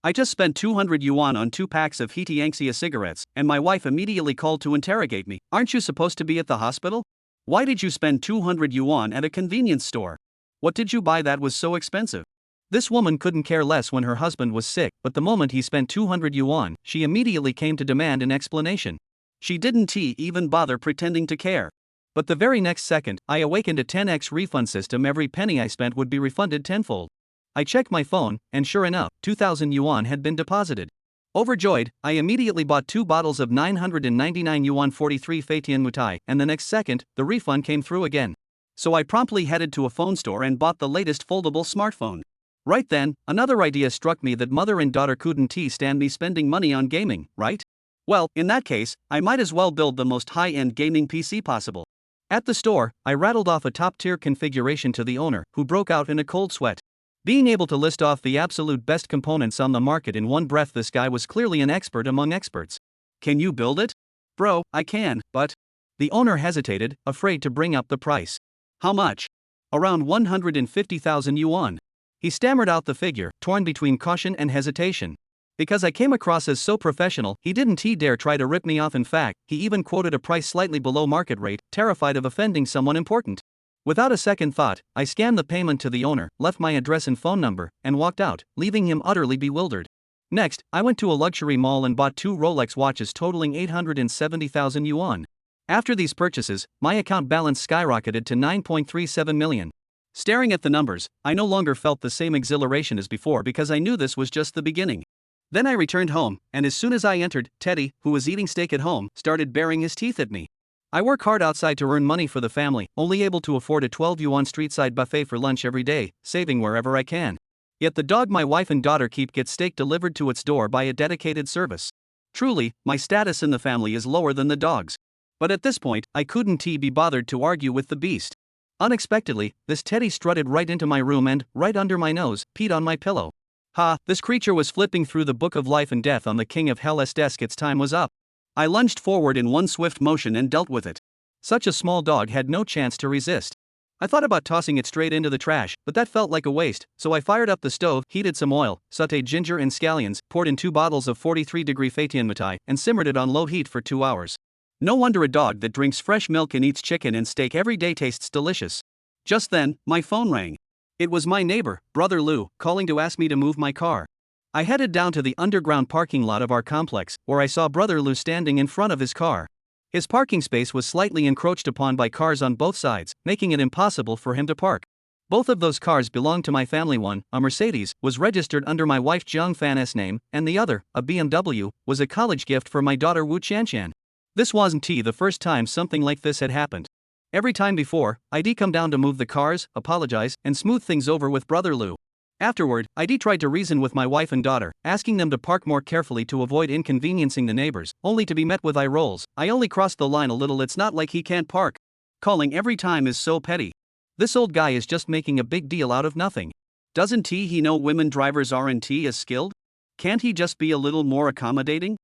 I just spent 200 yuan on 2 packs of Heaty cigarettes, and my wife immediately called to interrogate me. Aren't you supposed to be at the hospital? Why did you spend 200 yuan at a convenience store? What did you buy that was so expensive? This woman couldn't care less when her husband was sick, but the moment he spent 200 yuan, she immediately came to demand an explanation. She didn't even bother pretending to care. But the very next second, I awakened a 10x refund system. Every penny I spent would be refunded tenfold. I checked my phone, and sure enough, 2,000 yuan had been deposited. Overjoyed, I immediately bought 2 bottles of 999 yuan 43 Feitian Mutai, and the next second, the refund came through again. So I promptly headed to a phone store and bought the latest foldable smartphone. Right then, another idea struck me that mother and daughter couldn't stand me spending money on gaming, right? Well, in that case, I might as well build the most high-end gaming PC possible. At the store, I rattled off a top-tier configuration to the owner, who broke out in a cold sweat. Being able to list off the absolute best components on the market in one breath, this guy was clearly an expert among experts. Can you build it? Bro, I can, but... The owner hesitated, afraid to bring up the price. How much? Around 150,000 yuan. He stammered out the figure, torn between caution and hesitation. Because I came across as so professional, he didn't dare try to rip me off. In fact, he even quoted a price slightly below market rate, terrified of offending someone important. Without a second thought, I scanned the payment to the owner, left my address and phone number, and walked out, leaving him utterly bewildered. Next, I went to a luxury mall and bought 2 Rolex watches totaling 870,000 yuan. After these purchases, my account balance skyrocketed to 9.37 million. Staring at the numbers, I no longer felt the same exhilaration as before because I knew this was just the beginning. Then I returned home, and as soon as I entered, Teddy, who was eating steak at home, started baring his teeth at me. I work hard outside to earn money for the family, only able to afford a 12 yuan street-side buffet for lunch every day, saving wherever I can. Yet the dog my wife and daughter keep gets steak delivered to its door by a dedicated service. Truly, my status in the family is lower than the dog's. But at this point, I couldn't be bothered to argue with the beast. Unexpectedly, this Teddy strutted right into my room and, right under my nose, peed on my pillow. Ha, this creature was flipping through the book of life and death on the king of hell's desk. Its time was up. I lunged forward in one swift motion and dealt with it. Such a small dog had no chance to resist. I thought about tossing it straight into the trash, but that felt like a waste, so I fired up the stove, heated some oil, sautéed ginger and scallions, poured in 2 bottles of 43-degree Feitian Mutai, and simmered it on low heat for 2 hours. No wonder a dog that drinks fresh milk and eats chicken and steak every day tastes delicious. Just then, my phone rang. It was my neighbor, Brother Lou, calling to ask me to move my car. I headed down to the underground parking lot of our complex, where I saw Brother Lou standing in front of his car. His parking space was slightly encroached upon by cars on both sides, making it impossible for him to park. Both of those cars belonged to my family. One, a Mercedes, was registered under my wife Jiang Fan's name, and the other, a BMW, was a college gift for my daughter Wu Chanchan. This wasn't the first time something like this had happened. Every time before, I'd come down to move the cars, apologize, and smooth things over with Brother Lou. Afterward, I'd tried to reason with my wife and daughter, asking them to park more carefully to avoid inconveniencing the neighbors, only to be met with eye rolls. I only crossed the line a little. It's not like he can't park. Calling every time is so petty. This old guy is just making a big deal out of nothing. Doesn't he know women drivers aren't as skilled? Can't he just be a little more accommodating?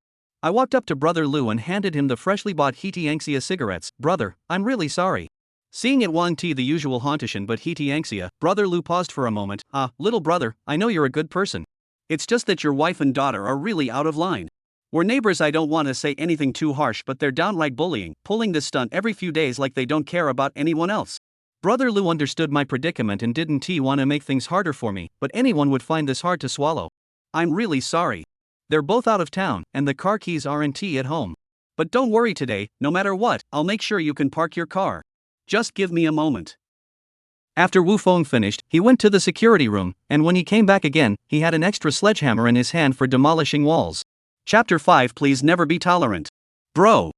I walked up to Brother Lou and handed him the freshly bought Heaty cigarettes. Brother, I'm really sorry. Seeing it wasn't the usual hauntation but Heaty, Brother Lou paused for a moment. Little brother, I know you're a good person. It's just that your wife and daughter are really out of line. We're neighbors. I don't want to say anything too harsh, but they're downright bullying, pulling this stunt every few days like they don't care about anyone else. Brother Lou understood my predicament and didn't want to make things harder for me, but anyone would find this hard to swallow. I'm really sorry. They're both out of town, and the car keys aren't at home. But don't worry today, no matter what, I'll make sure you can park your car. Just give me a moment. After Wu Feng finished, he went to the security room, and when he came back again, he had an extra sledgehammer in his hand for demolishing walls. Chapter 5. Please never be tolerant. Bro.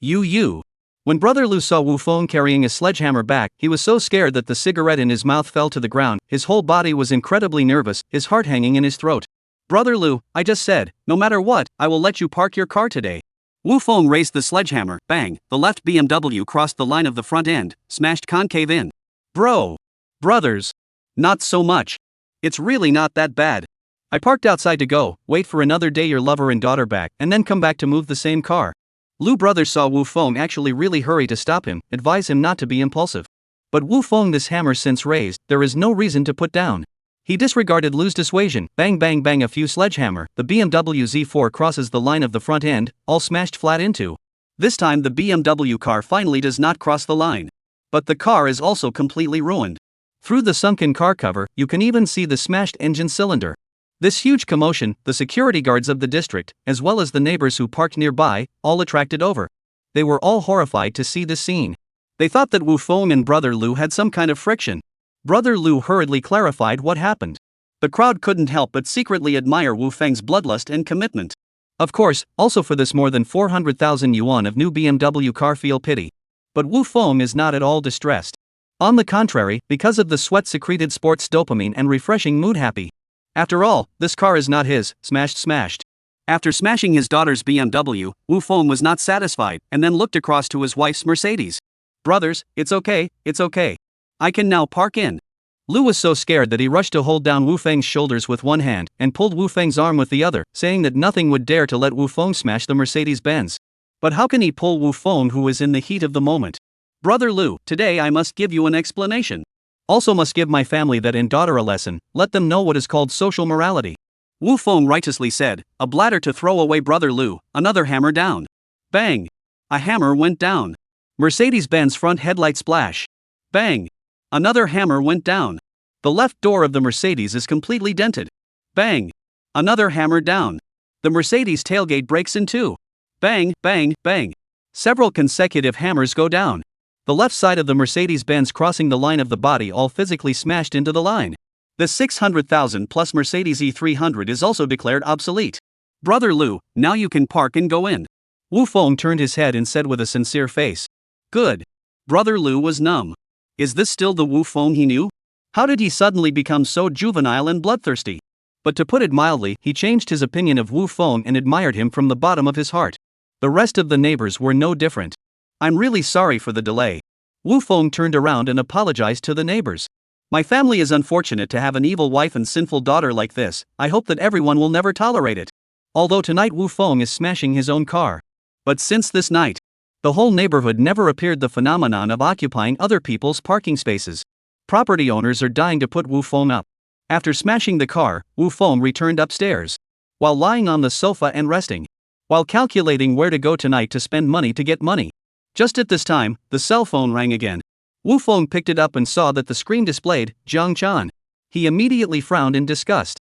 You. When Brother Lou saw Wu Feng carrying a sledgehammer back, he was so scared that the cigarette in his mouth fell to the ground. His whole body was incredibly nervous, his heart hanging in his throat. Brother Lou, I just said, no matter what, I will let you park your car today. Wu Feng raised the sledgehammer. Bang, the left BMW crossed the line of the front end, smashed concave in. Brothers. Not so much. It's really not that bad. I parked outside to go, wait for another day your lover and daughter back, and then come back to move the same car. Lou brother saw Wu Feng actually really hurry to stop him, advise him not to be impulsive. But Wu Feng, this hammer since raised, there is no reason to put down. He disregarded Lu's dissuasion. Bang bang bang, a few sledgehammer. The BMW Z4 crosses the line of the front end, all smashed flat into. This time the BMW car finally does not cross the line. But the car is also completely ruined. Through the sunken car cover, you can even see the smashed engine cylinder. This huge commotion, the security guards of the district, as well as the neighbors who parked nearby, all attracted over. They were all horrified to see this scene. They thought that Wu Feng and Brother Lu had some kind of friction. Brother Lu hurriedly clarified what happened. The crowd couldn't help but secretly admire Wu Feng's bloodlust and commitment. Of course, also for this more than 400,000 yuan of new BMW car feel pity. But Wu Feng is not at all distressed. On the contrary, because of the sweat-secreted sports dopamine and refreshing mood happy. After all, this car is not his, smashed. After smashing his daughter's BMW, Wu Feng was not satisfied and then looked across to his wife's Mercedes. Brothers, it's okay. I can now park in. Lu was so scared that he rushed to hold down Wu Feng's shoulders with one hand and pulled Wu Feng's arm with the other, saying that nothing would dare to let Wu Feng smash the Mercedes-Benz. But how can he pull Wu Feng, who is in the heat of the moment? Brother Lu, today I must give you an explanation. Also must give my family that in daughter a lesson, let them know what is called social morality. Wu Feng righteously said, a bladder to throw away. Brother Lu, another hammer down. Bang! A hammer went down. Mercedes-Benz front headlight splash. Bang! Another hammer went down. The left door of the Mercedes is completely dented. Bang! Another hammer down. The Mercedes tailgate breaks in two. Bang, bang, bang. Several consecutive hammers go down. The left side of the Mercedes-Benz crossing the line of the body all physically smashed into the line. The 600,000 plus Mercedes E300 is also declared obsolete. Brother Lu, now you can park and go in. Wu Feng turned his head and said with a sincere face. Good. Brother Lu was numb. Is this still the Wu Feng he knew? How did he suddenly become so juvenile and bloodthirsty? But to put it mildly, he changed his opinion of Wu Feng and admired him from the bottom of his heart. The rest of the neighbors were no different. I'm really sorry for the delay. Wu Feng turned around and apologized to the neighbors. My family is unfortunate to have an evil wife and sinful daughter like this. I hope that everyone will never tolerate it. Although tonight Wu Feng is smashing his own car. But since this night, the whole neighborhood never appeared the phenomenon of occupying other people's parking spaces. Property owners are dying to put Wu Feng up. After smashing the car, Wu Feng returned upstairs. While lying on the sofa and resting. While calculating where to go tonight to spend money to get money. Just at this time, the cell phone rang again. Wu Feng picked it up and saw that the screen displayed Jiang Chan. He immediately frowned in disgust.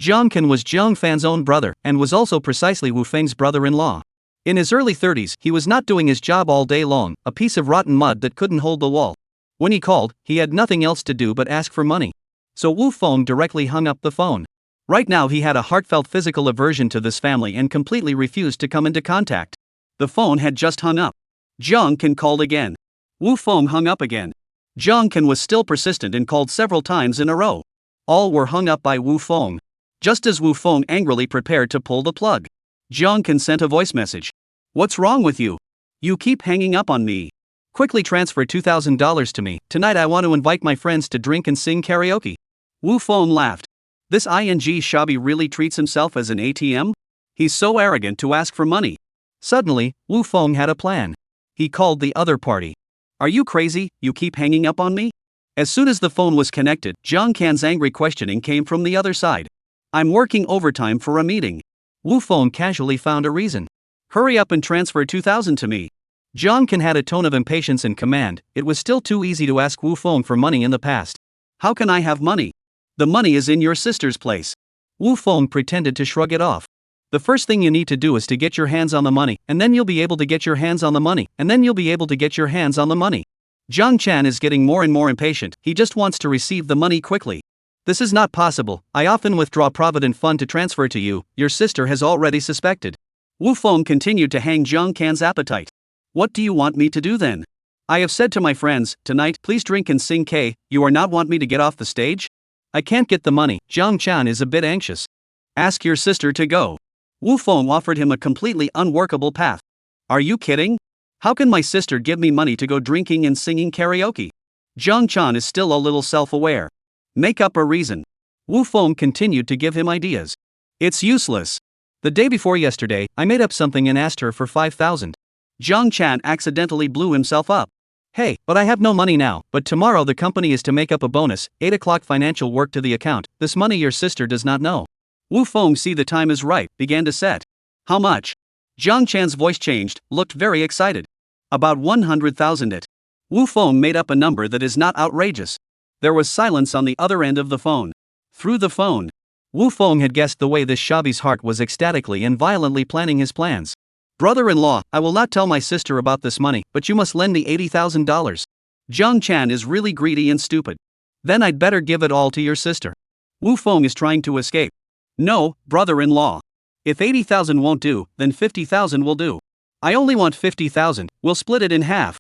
Jiang Can was Jiang Fan's own brother and was also precisely Wu Feng's brother-in-law. In his early 30s, he was not doing his job all day long, a piece of rotten mud that couldn't hold the wall. When he called, he had nothing else to do but ask for money. So Wu Feng directly hung up the phone. Right now he had a heartfelt physical aversion to this family and completely refused to come into contact. The phone had just hung up. Jiang Can called again. Wu Feng hung up again. Jiang Can was still persistent and called several times in a row. All were hung up by Wu Feng. Just as Wu Feng angrily prepared to pull the plug, Jiang Can sent a voice message. What's wrong with you? You keep hanging up on me. Quickly transfer $2,000 to me. Tonight I want to invite my friends to drink and sing karaoke. Wu Feng laughed. This Shabi really treats himself as an ATM? He's so arrogant to ask for money. Suddenly, Wu Feng had a plan. He called the other party. Are you crazy? You keep hanging up on me? As soon as the phone was connected, Jiang Can's angry questioning came from the other side. I'm working overtime for a meeting. Wu Feng casually found a reason. Hurry up and transfer 2,000 to me. Jiang Can had a tone of impatience and command. It was still too easy to ask Wu Feng for money in the past. How can I have money? The money is in your sister's place. Wu Feng pretended to shrug it off. The first thing you need to do is to get your hands on the money, and then you'll be able to get your hands on the money, and then you'll be able to get your hands on the money. Jiang Chan is getting more and more impatient. He just wants to receive the money quickly. This is not possible. I often withdraw Provident Fund to transfer to you. Your sister has already suspected. Wu Feng continued to hang Jiang Can's appetite. What do you want me to do then? I have said to my friends, tonight, please drink and sing K. You are not want me to get off the stage? I can't get the money. Jiang Chan is a bit anxious. Ask your sister to go. Wu Feng offered him a completely unworkable path. Are you kidding? How can my sister give me money to go drinking and singing karaoke? Jiang Chan is still a little self-aware. Make up a reason. Wu Feng continued to give him ideas. It's useless. The day before yesterday, I made up something and asked her for 5,000. Jiang Chan accidentally blew himself up. Hey, but I have no money now, but tomorrow the company is to make up a bonus, 8 o'clock financial work to the account, this money your sister does not know. Wu Feng see the time is right, began to set. How much? Jiang Chan's voice changed, looked very excited. About 100,000 it. Wu Feng made up a number that is not outrageous. There was silence on the other end of the phone. Through the phone, Wu Feng had guessed the way this shabby's heart was ecstatically and violently planning his plans. Brother-in-law, I will not tell my sister about this money, but you must lend me $80,000. Jiang Chan is really greedy and stupid. Then I'd better give it all to your sister. Wu Feng is trying to escape. No, brother-in-law. If 80,000 won't do, then 50,000 will do. I only want 50,000, we'll split it in half.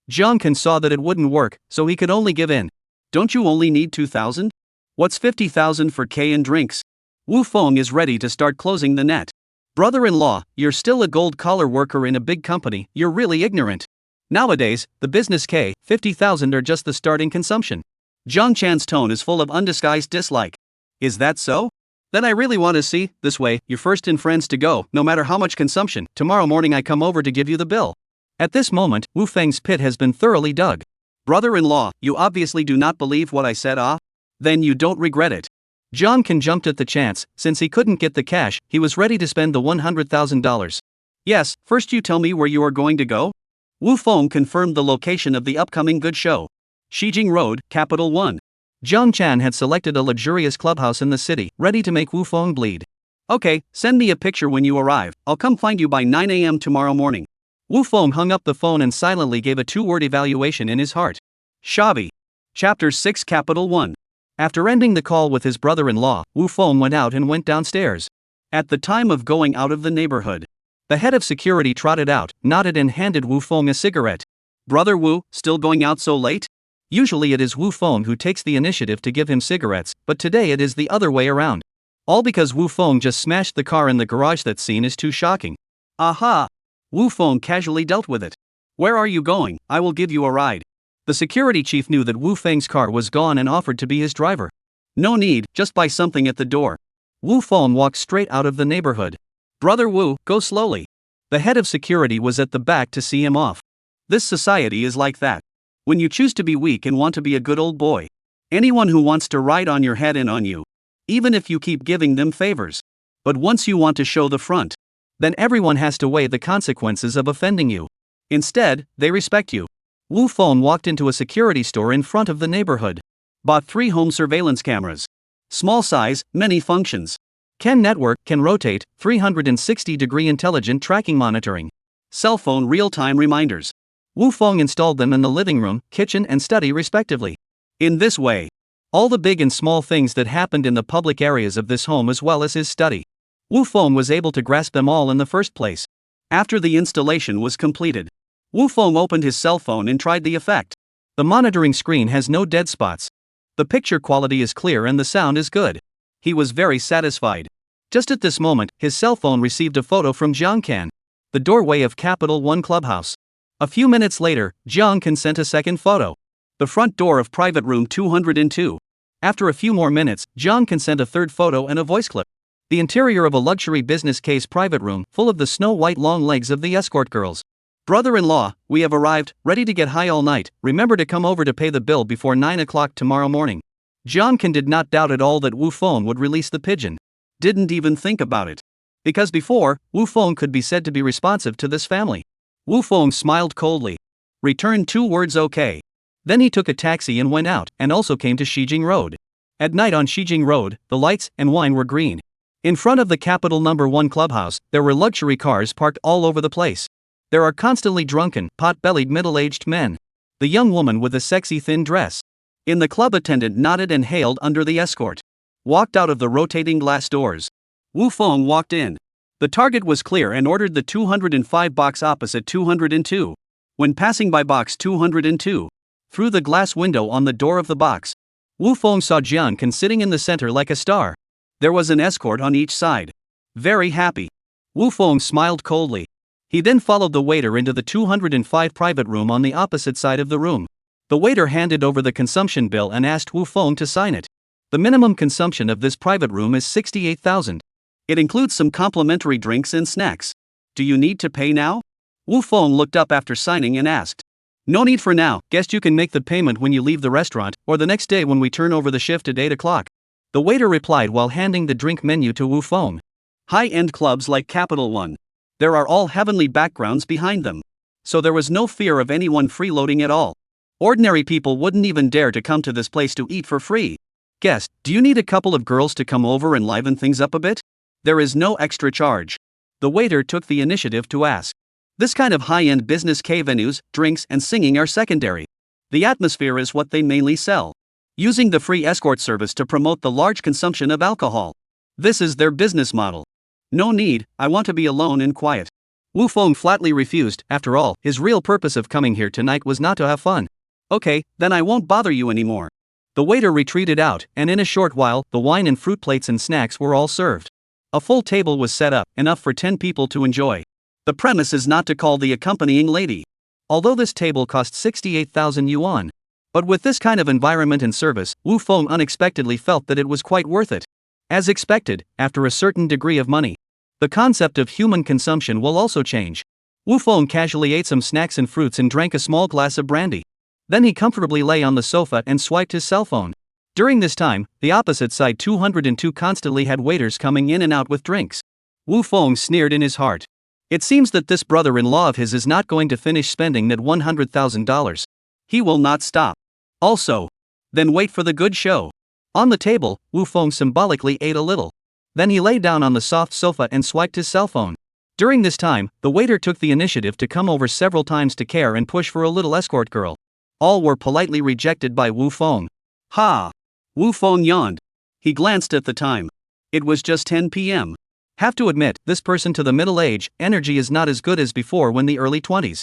Jiang Can saw that it wouldn't work, so he could only give in. Don't you only need 2,000? What's 50,000 for K and drinks? Wu Feng is ready to start closing the net. Brother-in-law, you're still a gold-collar worker in a big company, you're really ignorant. Nowadays, the business K, 50,000 are just the starting consumption. Jiang Chan's tone is full of undisguised dislike. Is that so? Then I really want to see, this way, you're first in friends to go, no matter how much consumption, tomorrow morning I come over to give you the bill. At this moment, Wu Feng's pit has been thoroughly dug. Brother-in-law, you obviously do not believe what I said, ah? Then you don't regret it. Jiang Can jumped at the chance, since he couldn't get the cash, he was ready to spend the $100,000. Yes, first you tell me where you are going to go? Wu Feng confirmed the location of the upcoming good show. Shijing Road, Capital 1. Jiang Chan had selected a luxurious clubhouse in the city, ready to make Wu Feng bleed. Okay, send me a picture when you arrive, I'll come find you by 9 a.m. tomorrow morning. Wu Feng hung up the phone and silently gave a two-word evaluation in his heart. Shabby. Chapter 6 Capital 1. After ending the call with his brother-in-law, Wu Feng went out and went downstairs. At the time of going out of the neighborhood, the head of security trotted out, nodded and handed Wu Feng a cigarette. Brother Wu, still going out so late? Usually it is Wu Feng who takes the initiative to give him cigarettes, but today it is the other way around. All because Wu Feng just smashed the car in the garage. That scene is too shocking. Aha! Wu Feng casually dealt with it. Where are you going? I will give you a ride. The security chief knew that Wu Feng's car was gone and offered to be his driver. No need, just buy something at the door. Wu Feng walked straight out of the neighborhood. Brother Wu, go slowly. The head of security was at the back to see him off. This society is like that. When you choose to be weak and want to be a good old boy. Anyone who wants to ride on your head and on you. Even if you keep giving them favors. But once you want to show the front, then everyone has to weigh the consequences of offending you. Instead, they respect you. Wu Feng walked into a security store in front of the neighborhood. Bought 3 home surveillance cameras. Small size, many functions. Can network, can rotate, 360-degree intelligent tracking monitoring. Cell phone real-time reminders. Wu Feng installed them in the living room, kitchen and study respectively. In this way, all the big and small things that happened in the public areas of this home as well as his study, Wu Feng was able to grasp them all in the first place. After the installation was completed, Wu Feng opened his cell phone and tried the effect. The monitoring screen has no dead spots. The picture quality is clear and the sound is good. He was very satisfied. Just at this moment, his cell phone received a photo from Jiang Can, the doorway of Capital 1 Clubhouse. A few minutes later, Jiang Can sent a second photo. The front door of private room 202. After a few more minutes, Jiang Can sent a third photo and a voice clip. The interior of a luxury business case private room, full of the snow-white long legs of the escort girls. Brother-in-law, we have arrived, ready to get high all night, remember to come over to pay the bill before 9 o'clock tomorrow morning. Jiang Can did not doubt at all that Wu Feng would release the pigeon. Didn't even think about it. Because before, Wu Feng could be said to be responsive to this family. Wu Feng smiled coldly. Returned 2 words okay. Then he took a taxi and went out, and also came to Shijing Road. At night on Shijing Road, the lights and wine were green. In front of the Capital No. 1 Clubhouse, there were luxury cars parked all over the place. There are constantly drunken, pot-bellied middle-aged men. The young woman with a sexy thin dress. In the club attendant nodded and hailed under the escort. Walked out of the rotating glass doors. Wu Feng walked in. The target was clear and ordered the 205 box opposite 202. When passing by box 202, through the glass window on the door of the box, Wu Feng saw Jiang Can sitting in the center like a star. There was an escort on each side. Very happy. Wu Feng smiled coldly. He then followed the waiter into the 205 private room on the opposite side of the room. The waiter handed over the consumption bill and asked Wu Feng to sign it. The minimum consumption of this private room is 68,000. It includes some complimentary drinks and snacks. Do you need to pay now? Wu Feng looked up after signing and asked. No need for now, guess you can make the payment when you leave the restaurant, or the next day when we turn over the shift at 8 o'clock. The waiter replied while handing the drink menu to Wu Feng. High-end clubs like Capital One. There are all heavenly backgrounds behind them. So there was no fear of anyone freeloading at all. Ordinary people wouldn't even dare to come to this place to eat for free. Guest, do you need a couple of girls to come over and liven things up a bit? There is no extra charge. The waiter took the initiative to ask. This kind of high-end business venues, drinks and singing are secondary. The atmosphere is what they mainly sell. Using the free escort service to promote the large consumption of alcohol. This is their business model. No need, I want to be alone and quiet. Wu Feng flatly refused. After all, his real purpose of coming here tonight was not to have fun. Okay, then I won't bother you anymore. The waiter retreated out, and in a short while, the wine and fruit plates and snacks were all served. A full table was set up, enough for 10 people to enjoy. The premise is not to call the accompanying lady. Although this table cost 68,000 yuan. But with this kind of environment and service, Wu Feng unexpectedly felt that it was quite worth it. As expected, after a certain degree of money, the concept of human consumption will also change. Wu Feng casually ate some snacks and fruits and drank a small glass of brandy. Then he comfortably lay on the sofa and swiped his cell phone. During this time, the opposite side 202 constantly had waiters coming in and out with drinks. Wu Feng sneered in his heart. It seems that this brother-in-law of his is not going to finish spending that $100,000. He will not stop. Also. Then wait for the good show. On the table, Wu Feng symbolically ate a little. Then he lay down on the soft sofa and swiped his cell phone. During this time, the waiter took the initiative to come over several times to care and push for a little escort girl. All were politely rejected by Wu Feng. Ha! Wu Feng yawned. He glanced at the time. It was just 10 p.m. Have to admit, this person to the middle age, energy is not as good as before when the early 20s.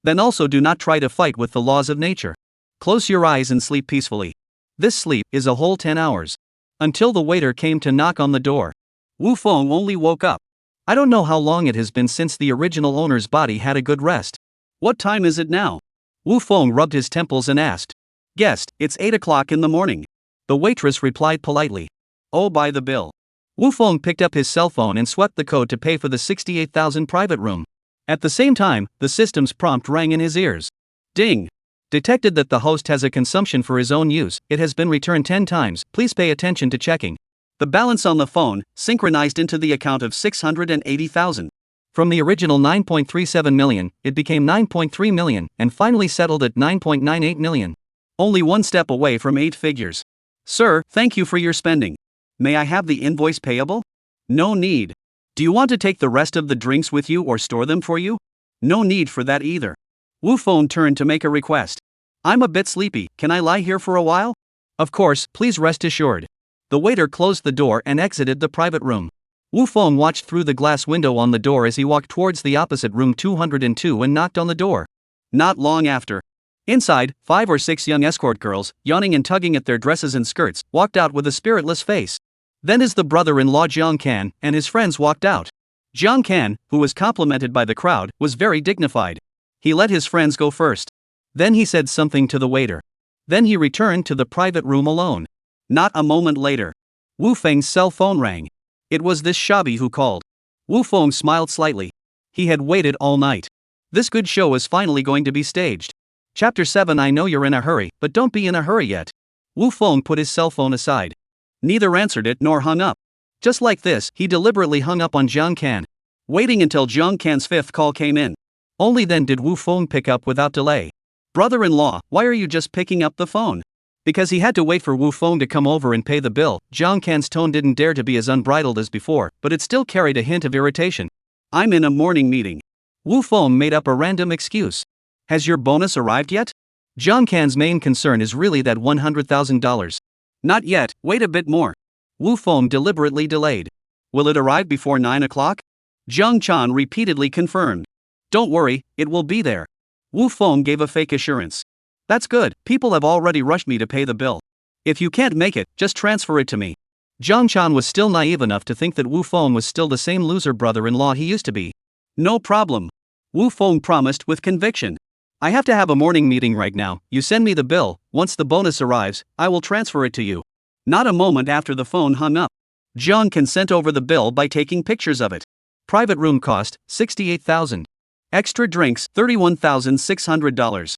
Then also do not try to fight with the laws of nature. Close your eyes and sleep peacefully. This sleep is a whole 10 hours. Until the waiter came to knock on the door. Wu Feng only woke up. I don't know how long it has been since the original owner's body had a good rest. What time is it now? Wu Feng rubbed his temples and asked. Guest, it's 8 o'clock in the morning. The waitress replied politely. Oh, by the bill. Wu Feng picked up his cell phone and swept the code to pay for the 68,000 private room. At the same time, the system's prompt rang in his ears. Ding! Detected that the host has a consumption for his own use. It has been returned 10 times. Please pay attention to checking. The balance on the phone synchronized into the account of 680,000. From the original 9.37 million, it became 9.3 million and finally settled at 9.98 million. Only one step away from 8 figures. Sir, thank you for your spending. May I have the invoice payable? No need. Do you want to take the rest of the drinks with you or store them for you? No need for that either. Wu Feng turned to make a request. I'm a bit sleepy, can I lie here for a while? Of course, please rest assured. The waiter closed the door and exited the private room. Wu Feng watched through the glass window on the door as he walked towards the opposite room 202 and knocked on the door. Not long after. Inside, 5 or 6 young escort girls, yawning and tugging at their dresses and skirts, walked out with a spiritless face. Then as the brother-in-law Jiang Kan and his friends walked out. Jiang Kan, who was complimented by the crowd, was very dignified. He let his friends go first. Then he said something to the waiter. Then he returned to the private room alone. Not a moment later. Wu Feng's cell phone rang. It was this shabby who called. Wu Feng smiled slightly. He had waited all night. This good show is finally going to be staged. Chapter 7. I know you're in a hurry, but don't be in a hurry yet. Wu Feng put his cell phone aside. Neither answered it nor hung up. Just like this, he deliberately hung up on Jiang Kan, waiting until Jiang Kan's 5th call came in. Only then did Wu Feng pick up without delay. Brother-in-law, why are you just picking up the phone? Because he had to wait for Wu Feng to come over and pay the bill. Jiang Kan's tone didn't dare to be as unbridled as before, but it still carried a hint of irritation. I'm in a morning meeting. Wu Feng made up a random excuse. Has your bonus arrived yet? Jiang Kan's main concern is really that $100,000. Not yet, wait a bit more. Wu Feng deliberately delayed. Will it arrive before 9 o'clock? Jiang Chan repeatedly confirmed. Don't worry, it will be there. Wu Feng gave a fake assurance. That's good, people have already rushed me to pay the bill. If you can't make it, just transfer it to me. Jiang Chan was still naive enough to think that Wu Feng was still the same loser brother-in-law he used to be. No problem. Wu Feng promised with conviction. I have to have a morning meeting right now. You send me the bill. Once the bonus arrives, I will transfer it to you. Not a moment after the phone hung up. Jiang Kan sent over the bill by taking pictures of it. Private room cost, $68,000. Extra drinks, $31,600.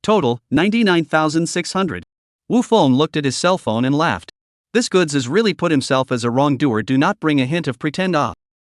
Total, 99,600. Wu Feng looked at his cell phone and laughed. This goods has really put himself as a wrongdoer. Do not bring a hint of pretend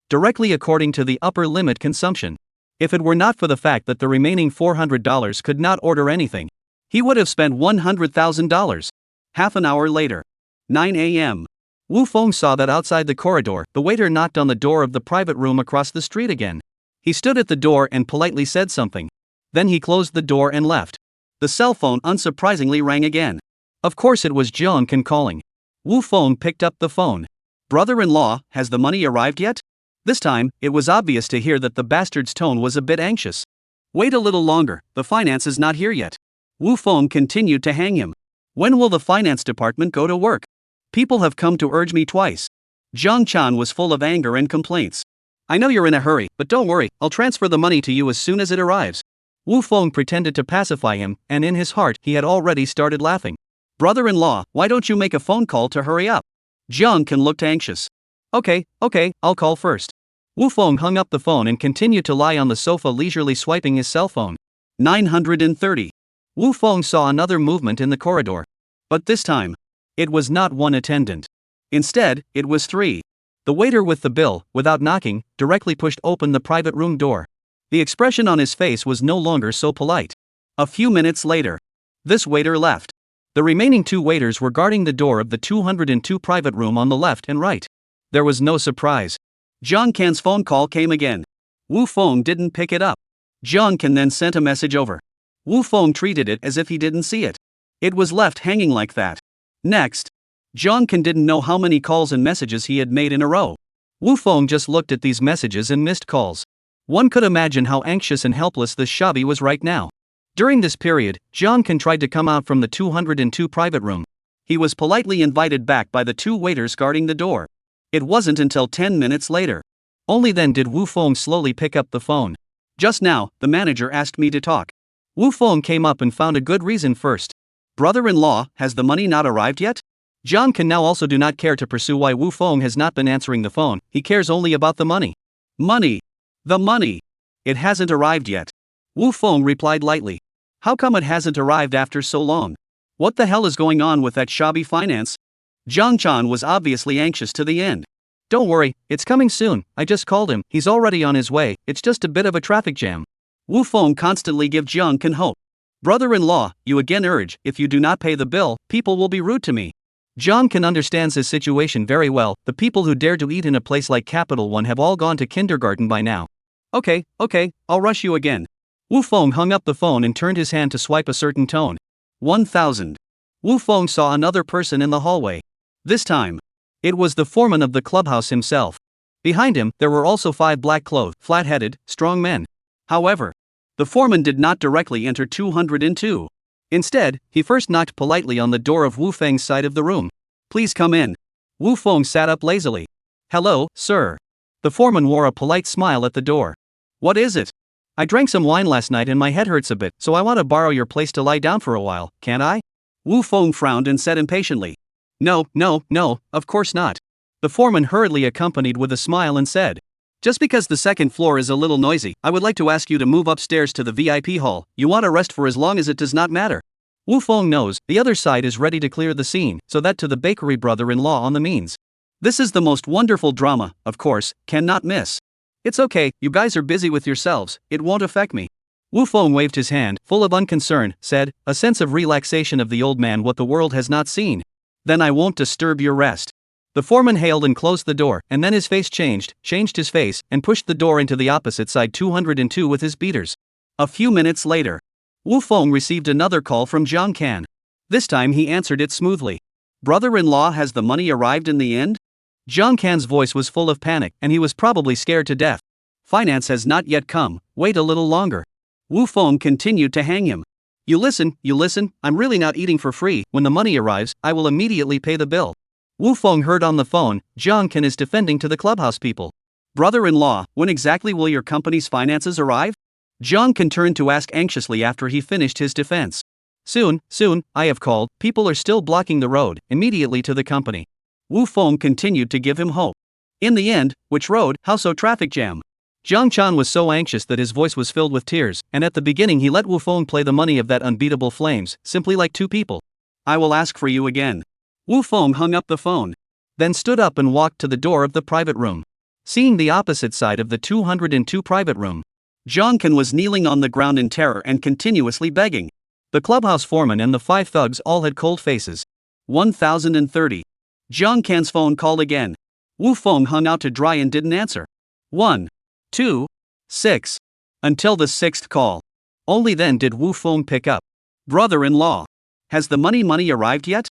directly according to the upper limit consumption. If it were not for the fact that the remaining $400 could not order anything, he would have spent $100,000. Half an hour later. 9 a.m. Wu Feng saw that outside the corridor, the waiter knocked on the door of the private room across the street again. He stood at the door and politely said something. Then he closed the door and left. The cell phone unsurprisingly rang again. Of course it was Jiang Kan calling. Wu Feng picked up the phone. Brother-in-law, has the money arrived yet? This time, it was obvious to hear that the bastard's tone was a bit anxious. Wait a little longer, the finance is not here yet. Wu Feng continued to hang him. When will the finance department go to work? People have come to urge me twice. Jiang Chan was full of anger and complaints. I know you're in a hurry, but don't worry, I'll transfer the money to you as soon as it arrives. Wu Feng pretended to pacify him, and in his heart he had already started laughing. Brother-in-law, why don't you make a phone call to hurry up? Jiang Kan looked anxious. Okay, I'll call first. Wu Feng hung up the phone and continued to lie on the sofa leisurely swiping his cell phone. 930. Wu Feng saw another movement in the corridor. But this time, it was not one attendant. Instead, it was three. The waiter with the bill, without knocking, directly pushed open the private room door. The expression on his face was no longer so polite. A few minutes later, this waiter left. The remaining two waiters were guarding the door of the 202 private room on the left and right. There was no surprise. Jiang Kan's phone call came again. Wu Feng didn't pick it up. Jiang Kan then sent a message over. Wu Feng treated it as if he didn't see it. It was left hanging like that. Next, Jiang Kan didn't know how many calls and messages he had made in a row. Wu Feng just looked at these messages and missed calls. One could imagine how anxious and helpless this shabby was right now. During this period, Jiang Kan tried to come out from the 202 private room. He was politely invited back by the two waiters guarding the door. It wasn't until 10 minutes later. Only then did Wu Feng slowly pick up the phone. Just now, the manager asked me to talk. Wu Feng came up and found a good reason first. Brother-in-law, has the money not arrived yet? Jiang Kan now also do not care to pursue why Wu Feng has not been answering the phone. He cares only about the money. Money. The money. It hasn't arrived yet. Wu Feng replied lightly. How come it hasn't arrived after so long? What the hell is going on with that shabby finance? Jiang Chan was obviously anxious to the end. Don't worry, it's coming soon, I just called him, he's already on his way, it's just a bit of a traffic jam. Wu Feng constantly give Jiang Kan hope. Brother-in-law, you again urge, if you do not pay the bill, people will be rude to me. Jiang Kan understands his situation very well. The people who dare to eat in a place like Capital One have all gone to kindergarten by now. Okay, I'll rush you again. Wu Feng hung up the phone and turned his hand to swipe a certain tone. 1,000. Wu Feng saw another person in the hallway. This time, it was the foreman of the clubhouse himself. Behind him, there were also 5 black-clothed, flat-headed, strong men. However, the foreman did not directly enter 202. Instead, he first knocked politely on the door of Wu Feng's side of the room. Please come in. Wu Feng sat up lazily. Hello, sir. The foreman wore a polite smile at the door. What is it? I drank some wine last night and my head hurts a bit, so I want to borrow your place to lie down for a while, can't I? Wu Feng frowned and said impatiently. No, of course not. The foreman hurriedly accompanied with a smile and said. Just because the second floor is a little noisy, I would like to ask you to move upstairs to the VIP hall. You want to rest for as long as it does not matter. Wu Feng knows, the other side is ready to clear the scene, so that to the bakery brother-in-law on the means. This is the most wonderful drama, of course, cannot miss. It's okay, you guys are busy with yourselves, it won't affect me. Wu Feng waved his hand, full of unconcern, said, a sense of relaxation of the old man what the world has not seen. Then I won't disturb your rest. The foreman hailed and closed the door, and then his face changed his face, and pushed the door into the opposite side 202 with his beaters. A few minutes later, Wu Feng received another call from Jiang Kan. This time he answered it smoothly. Brother-in-law, has the money arrived in the end? Jiang Kan's voice was full of panic, and he was probably scared to death. Finance has not yet come, wait a little longer. Wu Feng continued to hang him. You listen, I'm really not eating for free. When the money arrives, I will immediately pay the bill. Wu Feng heard on the phone, Jiang Kan is defending to the clubhouse people. Brother-in-law, when exactly will your company's finances arrive? Jiang Kan turned to ask anxiously after he finished his defense. Soon, I have called, people are still blocking the road, immediately to the company. Wu Feng continued to give him hope. In the end, which road, how so traffic jam? Jiang Chan was so anxious that his voice was filled with tears, and at the beginning he let Wu Feng play the money of that unbeatable flames, simply like two people. I will ask for you again. Wu Feng hung up the phone, then stood up and walked to the door of the private room. Seeing the opposite side of the 202 private room, Jiang Kan was kneeling on the ground in terror and continuously begging. The clubhouse foreman and the 5 thugs all had cold faces. 1030. Jiang Kan's phone called again. Wu Feng hung out to dry and didn't answer. 1, 2, 6. Until the 6th call. Only then did Wu Feng pick up. Brother-in-law. Has the money arrived yet?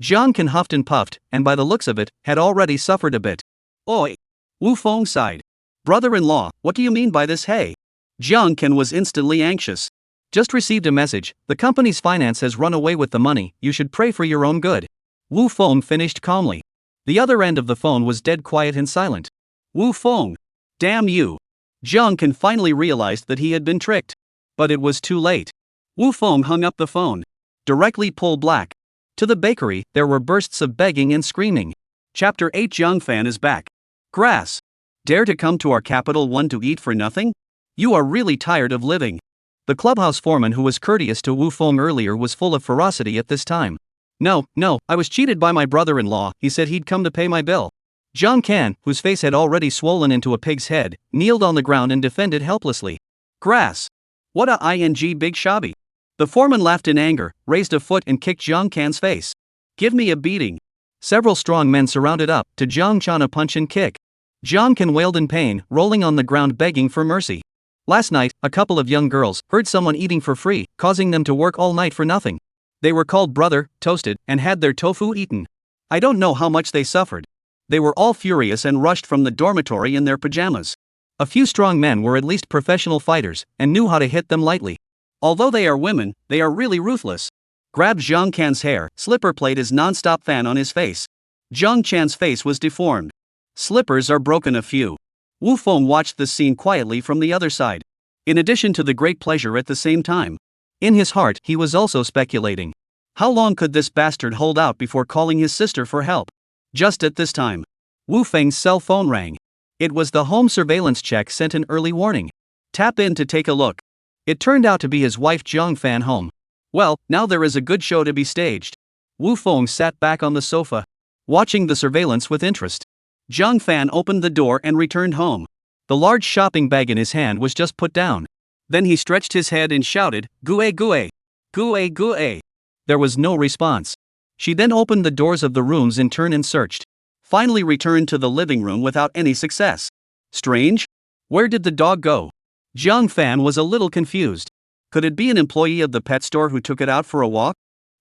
Jiang Kan huffed and puffed, and by the looks of it, had already suffered a bit. Oi! Wu Feng sighed. Brother-in-law, what do you mean by this, hey? Jiang Kan was instantly anxious. Just received a message, the company's finance has run away with the money, you should pray for your own good. Wu Feng finished calmly. The other end of the phone was dead quiet and silent. Wu Feng! Damn you! Jiang Kan finally realized that he had been tricked. But it was too late. Wu Feng hung up the phone. Directly pull black. To the bakery, there were bursts of begging and screaming. Chapter 8 Jiang Fan is back. Grass. Dare to come to our capital one to eat for nothing? You are really tired of living. The clubhouse foreman who was courteous to Wu Feng earlier was full of ferocity at this time. No, I was cheated by my brother-in-law, he said he'd come to pay my bill. Jiang Kan, whose face had already swollen into a pig's head, kneeled on the ground and defended helplessly. Grass. What a ing big shabby. The foreman laughed in anger, raised a foot and kicked Jiang Kan's face. Give me a beating. Several strong men surrounded up, to Jiang Chan a punch and kick. Jiang Kan wailed in pain, rolling on the ground begging for mercy. Last night, a couple of young girls heard someone eating for free, causing them to work all night for nothing. They were called brother, toasted, and had their tofu eaten. I don't know how much they suffered. They were all furious and rushed from the dormitory in their pajamas. A few strong men were at least professional fighters, and knew how to hit them lightly. Although they are women, they are really ruthless. Grabbed Jiang Kan's hair, Slipper played his non-stop fan on his face. Jiang Chan's face was deformed. Slippers are broken a few. Wu Feng watched the scene quietly from the other side. In addition to the great pleasure at the same time. In his heart, he was also speculating. How long could this bastard hold out before calling his sister for help? Just at this time, Wu Feng's cell phone rang. It was the home surveillance check sent an early warning. Tap in to take a look. It turned out to be his wife Jiang Fan home. Well, now there is a good show to be staged. Wu Feng sat back on the sofa, watching the surveillance with interest. Jiang Fan opened the door and returned home. The large shopping bag in his hand was just put down. Then he stretched his head and shouted, "Gue gue! Gue gue!" There was no response. She then opened the doors of the rooms in turn and searched. Finally returned to the living room without any success. Strange? Where did the dog go? Jiang Fan was a little confused. Could it be an employee of the pet store who took it out for a walk?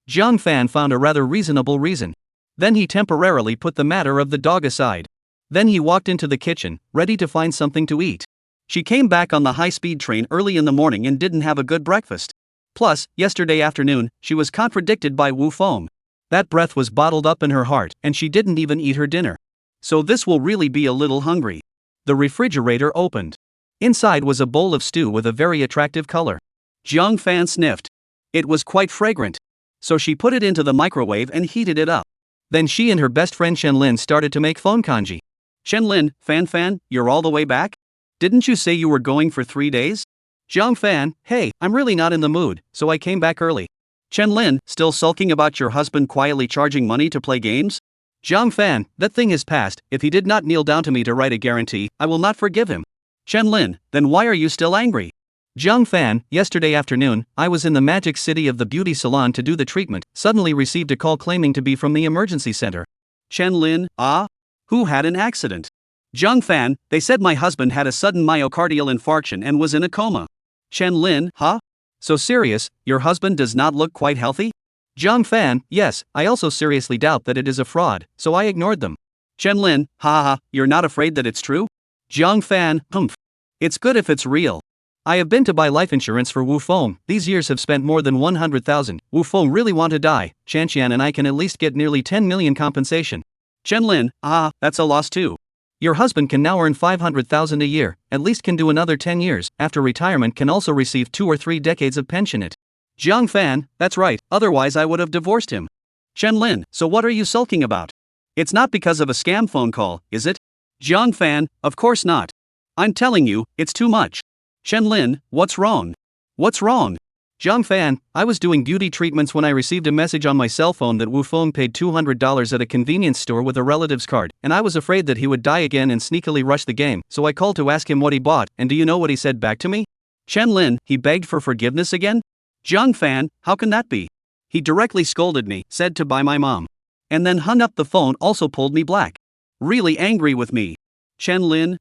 Jiang Fan found a rather reasonable reason. Then he temporarily put the matter of the dog aside. Then he walked into the kitchen, ready to find something to eat. She came back on the high-speed train early in the morning and didn't have a good breakfast. Plus, yesterday afternoon, she was contradicted by Wu Feng. That breath was bottled up in her heart, and she didn't even eat her dinner. So this will really be a little hungry. The refrigerator opened. Inside was a bowl of stew with a very attractive color. Jiang Fan sniffed. It was quite fragrant. So she put it into the microwave and heated it up. Then she and her best friend Shenlin started to make phone kanji. Shenlin, Fan, you're all the way back? Didn't you say you were going for 3 days? Jiang Fan, hey, I'm really not in the mood, so I came back early. Shenlin, still sulking about your husband quietly charging money to play games? Jiang Fan, that thing is past. If he did not kneel down to me to write a guarantee, I will not forgive him. Shenlin, then why are you still angry? Jiang Fan, yesterday afternoon, I was in the magic city of the beauty salon to do the treatment, suddenly received a call claiming to be from the emergency center. Shenlin, who had an accident? Jiang Fan, they said my husband had a sudden myocardial infarction and was in a coma. Shenlin, So serious, your husband does not look quite healthy? Jiang Fan, yes, I also seriously doubt that it is a fraud, so I ignored them. Shenlin, you're not afraid that it's true? Jiang Fan, It's good if it's real. I have been to buy life insurance for Wu Feng. These years have spent more than 100,000. Wu Feng really want to die. Chanxian and I can at least get nearly 10 million compensation. Shenlin, that's a loss too. Your husband can now earn 500,000 a year, at least can do another 10 years, after retirement can also receive 2 or 3 decades of pensionate. Jiang Fan, that's right, otherwise I would have divorced him. Shenlin, so what are you sulking about? It's not because of a scam phone call, is it? Jiang Fan, of course not. I'm telling you, it's too much. Chen Lin, what's wrong? What's wrong? Jiang Fan, I was doing beauty treatments when I received a message on my cell phone that Wu Feng paid $200 at a convenience store with a relative's card, and I was afraid that he would die again and sneakily rush the game, so I called to ask him what he bought, and do you know what he said back to me? Chen Lin, he begged for forgiveness again? Jiang Fan, how can that be? He directly scolded me, said to buy my mom. And then hung up the phone, also pulled me black. Really angry with me. Chen Lin,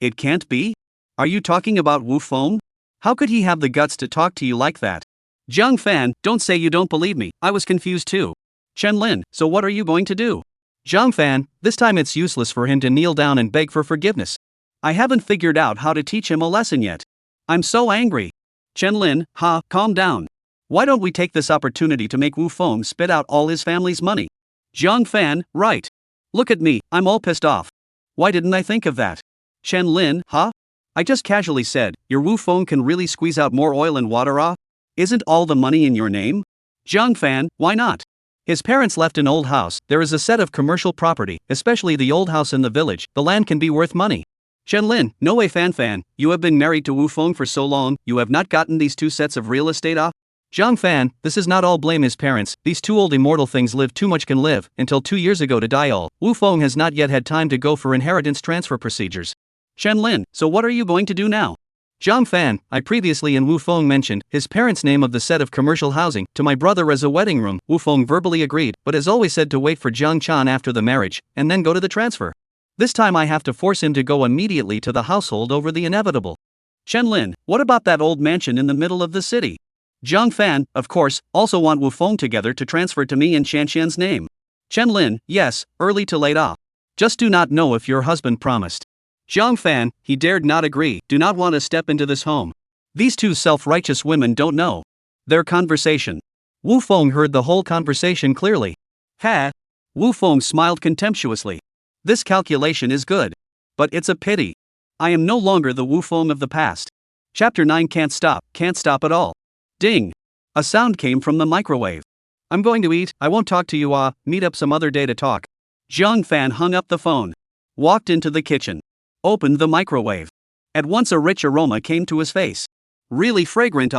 it can't be? Are you talking about Wu Feng? How could he have the guts to talk to you like that? Jiang Fan, don't say you don't believe me, I was confused too. Chen Lin, so what are you going to do? Jiang Fan, this time it's useless for him to kneel down and beg for forgiveness. I haven't figured out how to teach him a lesson yet. I'm so angry. Chen Lin, calm down. Why don't we take this opportunity to make Wu Feng spit out all his family's money? Jiang Fan, right. Look at me, I'm all pissed off. Why didn't I think of that? Chen Lin, I just casually said, your Wu Feng can really squeeze out more oil and water. Isn't all the money in your name? Jiang Fan, why not? His parents left an old house, there is a set of commercial property, especially the old house in the village, the land can be worth money. Chen Lin, no way Fan, you have been married to Wu Feng for so long, you have not gotten these 2 sets of real estate. Jiang Fan, this is not all blame his parents, these 2 old immortal things live too much can live, until 2 years ago to die all, Wu Feng has not yet had time to go for inheritance transfer procedures. Chen Lin, so what are you going to do now? Jiang Fan, I previously in Wu Feng mentioned his parents' name of the set of commercial housing to my brother as a wedding room. Wu Feng verbally agreed, but has always said to wait for Jiang Chan after the marriage, and then go to the transfer. This time I have to force him to go immediately to the household over the inevitable. Chen Lin, what about that old mansion in the middle of the city? Jiang Fan, of course, also want Wu Feng together to transfer to me in Xianxian's name. Chen Lin, yes, early to late off. Just do not know if your husband promised. Jiang Fan, he dared not agree, do not want to step into this home. These 2 self-righteous women don't know their conversation. Wu Feng heard the whole conversation clearly. Wu Feng smiled contemptuously. This calculation is good. But it's a pity. I am no longer the Wu Feng of the past. Chapter 9 can't stop at all. Ding! A sound came from the microwave. I'm going to eat, I won't talk to you, meet up some other day to talk. Jiang Fan hung up the phone. Walked into the kitchen. Opened the microwave. At once a rich aroma came to his face. Really fragrant.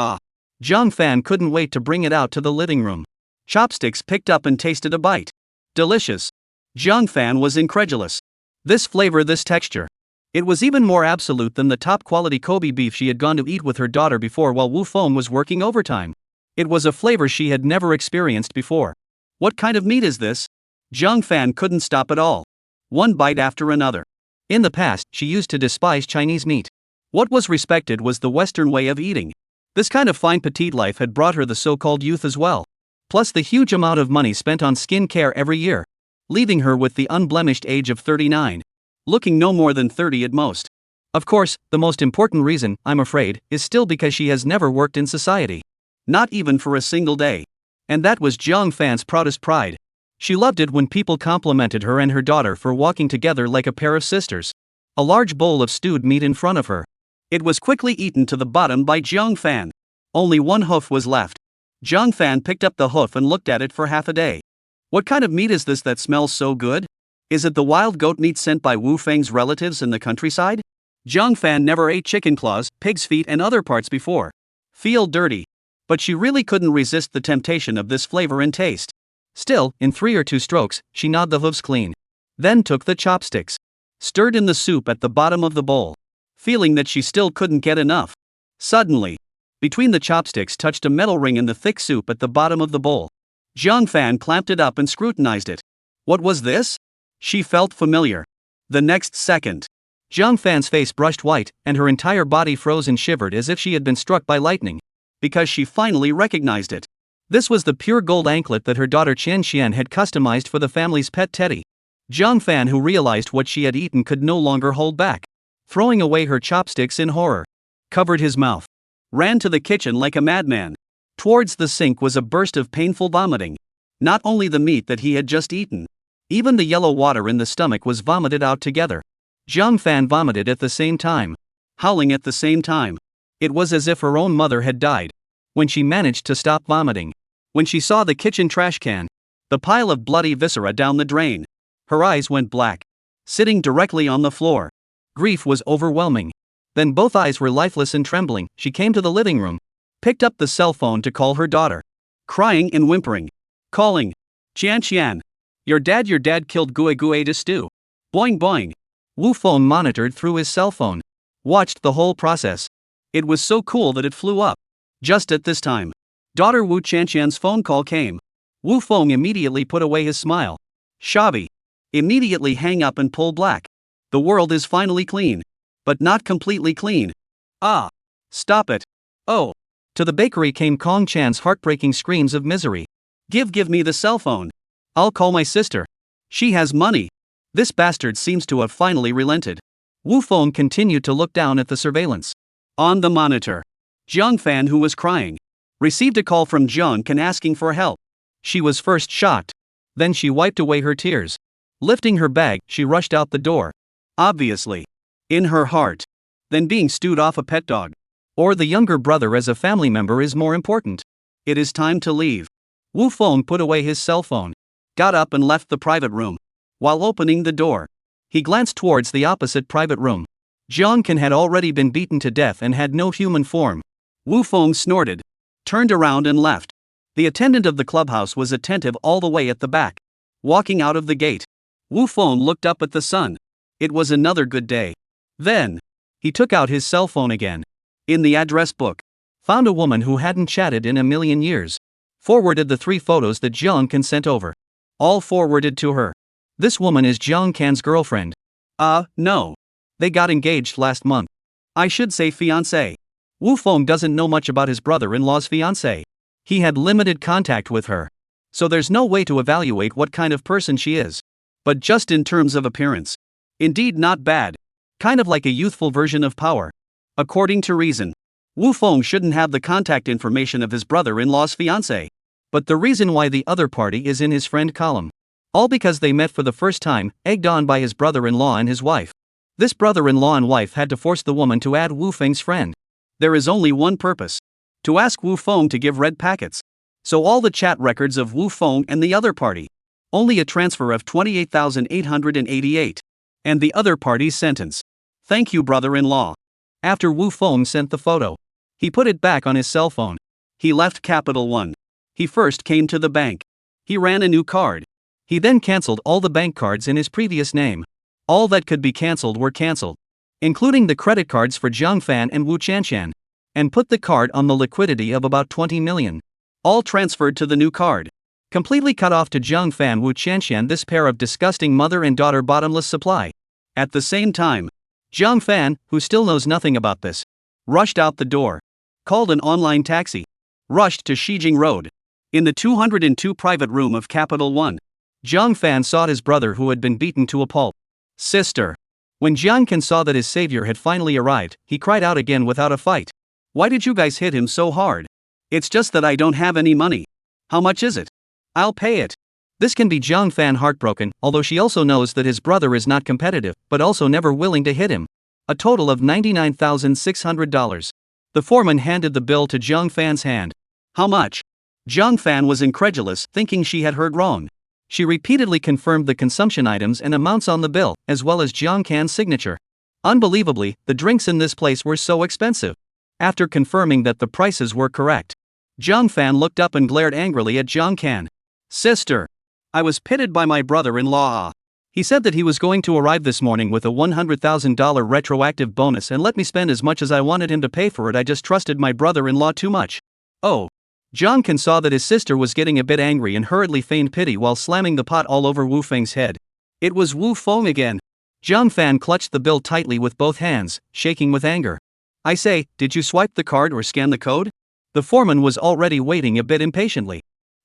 Jiang Fan couldn't wait to bring it out to the living room. Chopsticks picked up and tasted a bite. Delicious. Jiang Fan was incredulous. This flavor, this texture. It was even more absolute than the top quality Kobe beef she had gone to eat with her daughter before while Wu Feng was working overtime. It was a flavor she had never experienced before. What kind of meat is this? Jiang Fan couldn't stop at all. One bite after another. In the past, she used to despise Chinese meat. What was respected was the Western way of eating. This kind of fine petite life had brought her the so-called youth as well. Plus the huge amount of money spent on skin care every year. Leaving her with the unblemished age of 39. Looking no more than 30 at most. Of course, the most important reason, I'm afraid, is still because she has never worked in society. Not even for a single day. And that was Jiang Fan's proudest pride. She loved it when people complimented her and her daughter for walking together like a pair of sisters. A large bowl of stewed meat in front of her. It was quickly eaten to the bottom by Jiang Fan. Only one hoof was left. Jiang Fan picked up the hoof and looked at it for half a day. What kind of meat is this that smells so good? Is it the wild goat meat sent by Wu Feng's relatives in the countryside? Jiang Fan never ate chicken claws, pig's feet and other parts before. Feel dirty. But she really couldn't resist the temptation of this flavor and taste. Still, in 3 or 2 strokes, she gnawed the hooves clean. Then took the chopsticks. Stirred in the soup at the bottom of the bowl. Feeling that she still couldn't get enough. Suddenly, between the chopsticks touched a metal ring in the thick soup at the bottom of the bowl. Jiang Fan clamped it up and scrutinized it. What was this? She felt familiar. The next second, Jiang Fan's face brushed white, and her entire body froze and shivered as if she had been struck by lightning. Because she finally recognized it. This was the pure gold anklet that her daughter Chen Xian had customized for the family's pet teddy. Jiang Fan, who realized what she had eaten, could no longer hold back. Throwing away her chopsticks in horror. Covered his mouth. Ran to the kitchen like a madman. Towards the sink was a burst of painful vomiting. Not only the meat that he had just eaten. Even the yellow water in the stomach was vomited out together. Jiang Fan vomited at the same time. Howling at the same time. It was as if her own mother had died. When she managed to stop vomiting. When she saw the kitchen trash can. The pile of bloody viscera down the drain. Her eyes went black. sitting directly on the floor. Grief was overwhelming. Then both eyes were lifeless and trembling. She came to the living room, picked up the cell phone to call her daughter, crying and whimpering, calling, "Qian Qian. Your dad killed Gue Gue to stew." Boing boing. Wu Feng monitored through his cell phone, watched the whole process. It was so cool that it flew up. Just at this time, daughter Wu Qianqian's phone call came. Wu Feng immediately put away his smile. Shabby. Immediately hang up and pull black. The world is finally clean. But not completely clean. Ah. Stop it. Oh. To the bakery came Kong Chan's heartbreaking screams of misery. Give me the cell phone. I'll call my sister. She has money. This bastard seems to have finally relented. Wu Feng continued to look down at the surveillance. On the monitor, Jiang Fan, who was crying, received a call from Jiang Kan asking for help. She was first shocked. Then she wiped away her tears. Lifting her bag, she rushed out the door. Obviously. In her heart. Then being stewed off a pet dog. Or the younger brother as a family member is more important. It is time to leave. Wu Feng put away his cell phone, got up and left the private room. While opening the door, he glanced towards the opposite private room. Jiang Kan had already been beaten to death and had no human form. Wu Feng snorted, turned around and left. The attendant of the clubhouse was attentive all the way at the back. Walking out of the gate, Wu Feng looked up at the sun. It was another good day. Then, he took out his cell phone again. In the address book, found a woman who hadn't chatted in a million years. Forwarded the 3 photos that Jiang Kan sent over. All forwarded to her. This woman is Jiang Kan's girlfriend. No. They got engaged last month. I should say fiancé. Wu Feng doesn't know much about his brother-in-law's fiancé. He had limited contact with her. So there's no way to evaluate what kind of person she is. But just in terms of appearance, indeed not bad. Kind of like a youthful version of Power. According to reason, Wu Feng shouldn't have the contact information of his brother-in-law's fiancé. But the reason why the other party is in his friend column. All because they met for the first time, egged on by his brother-in-law and his wife. This brother-in-law and wife had to force the woman to add Wu Feng's friend. There is only one purpose. To ask Wu Feng to give red packets. So all the chat records of Wu Feng and the other party. Only a transfer of 28,888. And the other party's sentence. Thank you, brother-in-law. After Wu Feng sent the photo, he put it back on his cell phone. He left Capital One. He first came to the bank. He ran a new card. He then cancelled all the bank cards in his previous name. All that could be cancelled were cancelled, including the credit cards for Jiang Fan and Wu Qianqian, and put the card on the liquidity of about 20 million. All transferred to the new card. Completely cut off to Jiang Fan Wu Qianqian this pair of disgusting mother and daughter bottomless supply. At the same time, Jiang Fan, who still knows nothing about this, rushed out the door, called an online taxi, rushed to Shijing Road. In the 202 private room of Capital One, Jiang Fan sought his brother who had been beaten to a pulp. Sister. When Jiang Kan saw that his savior had finally arrived, he cried out again without a fight. Why did you guys hit him so hard? It's just that I don't have any money. How much is it? I'll pay it. This can be Jiang Fan heartbroken, although she also knows that his brother is not competitive, but also never willing to hit him. A total of $99,600. The foreman handed the bill to Jiang Fan's hand. How much? Jiang Fan was incredulous, thinking she had heard wrong. She repeatedly confirmed the consumption items and amounts on the bill, as well as Jiang Kan's signature. Unbelievably, the drinks in this place were so expensive. After confirming that the prices were correct, Jiang Fan looked up and glared angrily at Jiang Kan. Sister. I was pitted by my brother-in-law. He said that he was going to arrive this morning with a $100,000 retroactive bonus and let me spend as much as I wanted him to pay for it. I just trusted my brother-in-law too much. Oh. Jiang Kan saw that his sister was getting a bit angry and hurriedly feigned pity while slamming the pot all over Wu Feng's head. It was Wu Feng again. Jiang Fan clutched the bill tightly with both hands, shaking with anger. I say, did you swipe the card or scan the code? The foreman was already waiting a bit impatiently.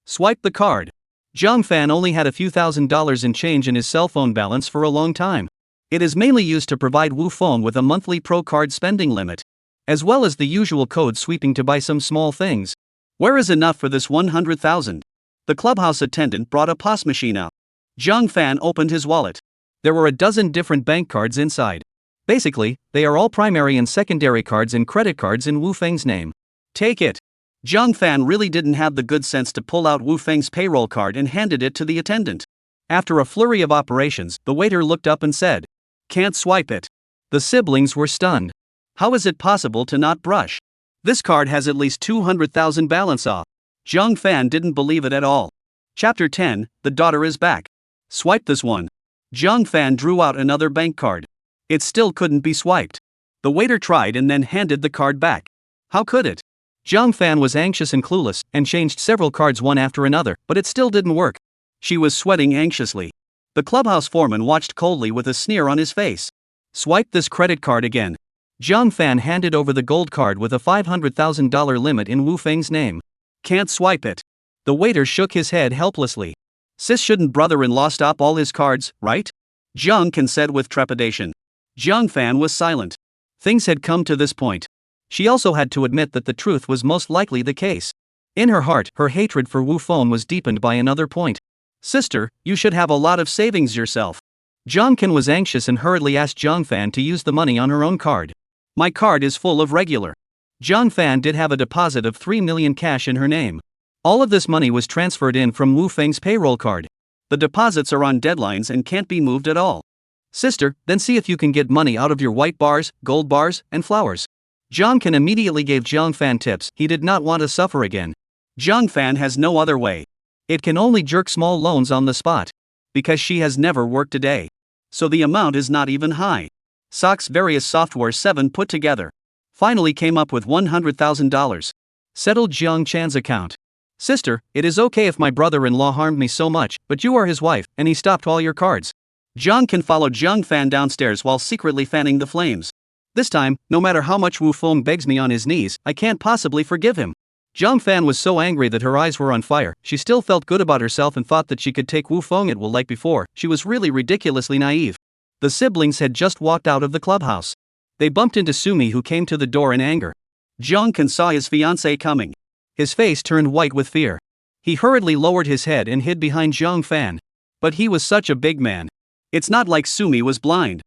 Swipe the card. Jiang Fan only had a few $1,000s in change in his cell phone balance for a long time. It is mainly used to provide Wu Feng with a monthly pro card spending limit, as well as the usual code sweeping to buy some small things. Where is enough for this 100,000? The clubhouse attendant brought a POS machine out. Jiang Fan opened his wallet. There were a dozen different bank cards inside. Basically, they are all primary and secondary cards and credit cards in Wu Feng's name. Take it. Jiang Fan really didn't have the good sense to pull out Wu Feng's payroll card and handed it to the attendant. After a flurry of operations, the waiter looked up and said, "Can't swipe it." The siblings were stunned. How is it possible to not brush? This card has at least 200,000 balance off. Zhang Fan didn't believe it at all. Chapter 10, The Daughter is Back. Swipe this one. Zhang Fan drew out another bank card. It still couldn't be swiped. The waiter tried and then handed the card back. How could it? Zhang Fan was anxious and clueless, and changed several cards one after another, but it still didn't work. She was sweating anxiously. The clubhouse foreman watched coldly with a sneer on his face. Swipe this credit card again. Zhang Fan handed over the gold card with a $500,000 limit in Wu Feng's name. Can't swipe it. The waiter shook his head helplessly. Sis, shouldn't brother-in-law stop all his cards, right? Zhang Can said with trepidation. Zhang Fan was silent. Things had come to this point. She also had to admit that the truth was most likely the case. In her heart, her hatred for Wu Feng was deepened by another point. Sister, you should have a lot of savings yourself. Zhang Can was anxious and hurriedly asked Zhang Fan to use the money on her own card. My card is full of regular. Zhang Fan did have a deposit of 3 million cash in her name. All of this money was transferred in from Wu Feng's payroll card. The deposits are on deadlines and can't be moved at all. Sister, then see if you can get money out of your white bars, gold bars, and flowers. Zhang Can immediately gave Zhang Fan tips. He did not want to suffer again. Zhang Fan has no other way. It can only jerk small loans on the spot. Because she has never worked a day. So the amount is not even high. Sock's various software 7 put together. Finally came up with $100,000. Settled Jiang Chan's account. Sister, it is okay if my brother-in-law harmed me so much, but you are his wife, and he stopped all your cards. Zhang Can followed Zhang Fan downstairs while secretly fanning the flames. This time, no matter how much Wu Feng begs me on his knees, I can't possibly forgive him. Zhang Fan was so angry that her eyes were on fire. She still felt good about herself and thought that she could take Wu Feng at will like before. She was really ridiculously naive. The siblings had just walked out of the clubhouse. They bumped into Sumi, who came to the door in anger. Zhang Can saw his fiancée coming. His face turned white with fear. He hurriedly lowered his head and hid behind Zhang Fan. But he was such a big man. It's not like Sumi was blind.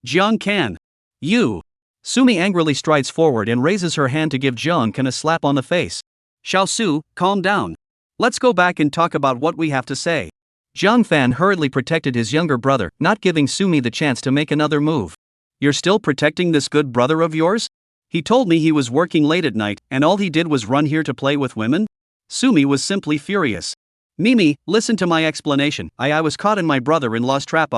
Zhang Can. You. Sumi angrily strides forward and raises her hand to give Zhang Can a slap on the face. Xiao Su, calm down. Let's go back and talk about what we have to say. Zhang Fan hurriedly protected his younger brother, not giving Sumi the chance to make another move. You're still protecting this good brother of yours? He told me he was working late at night, and all he did was run here to play with women? Sumi was simply furious. Mimi, listen to my explanation. I was caught in my brother-in-law's trap.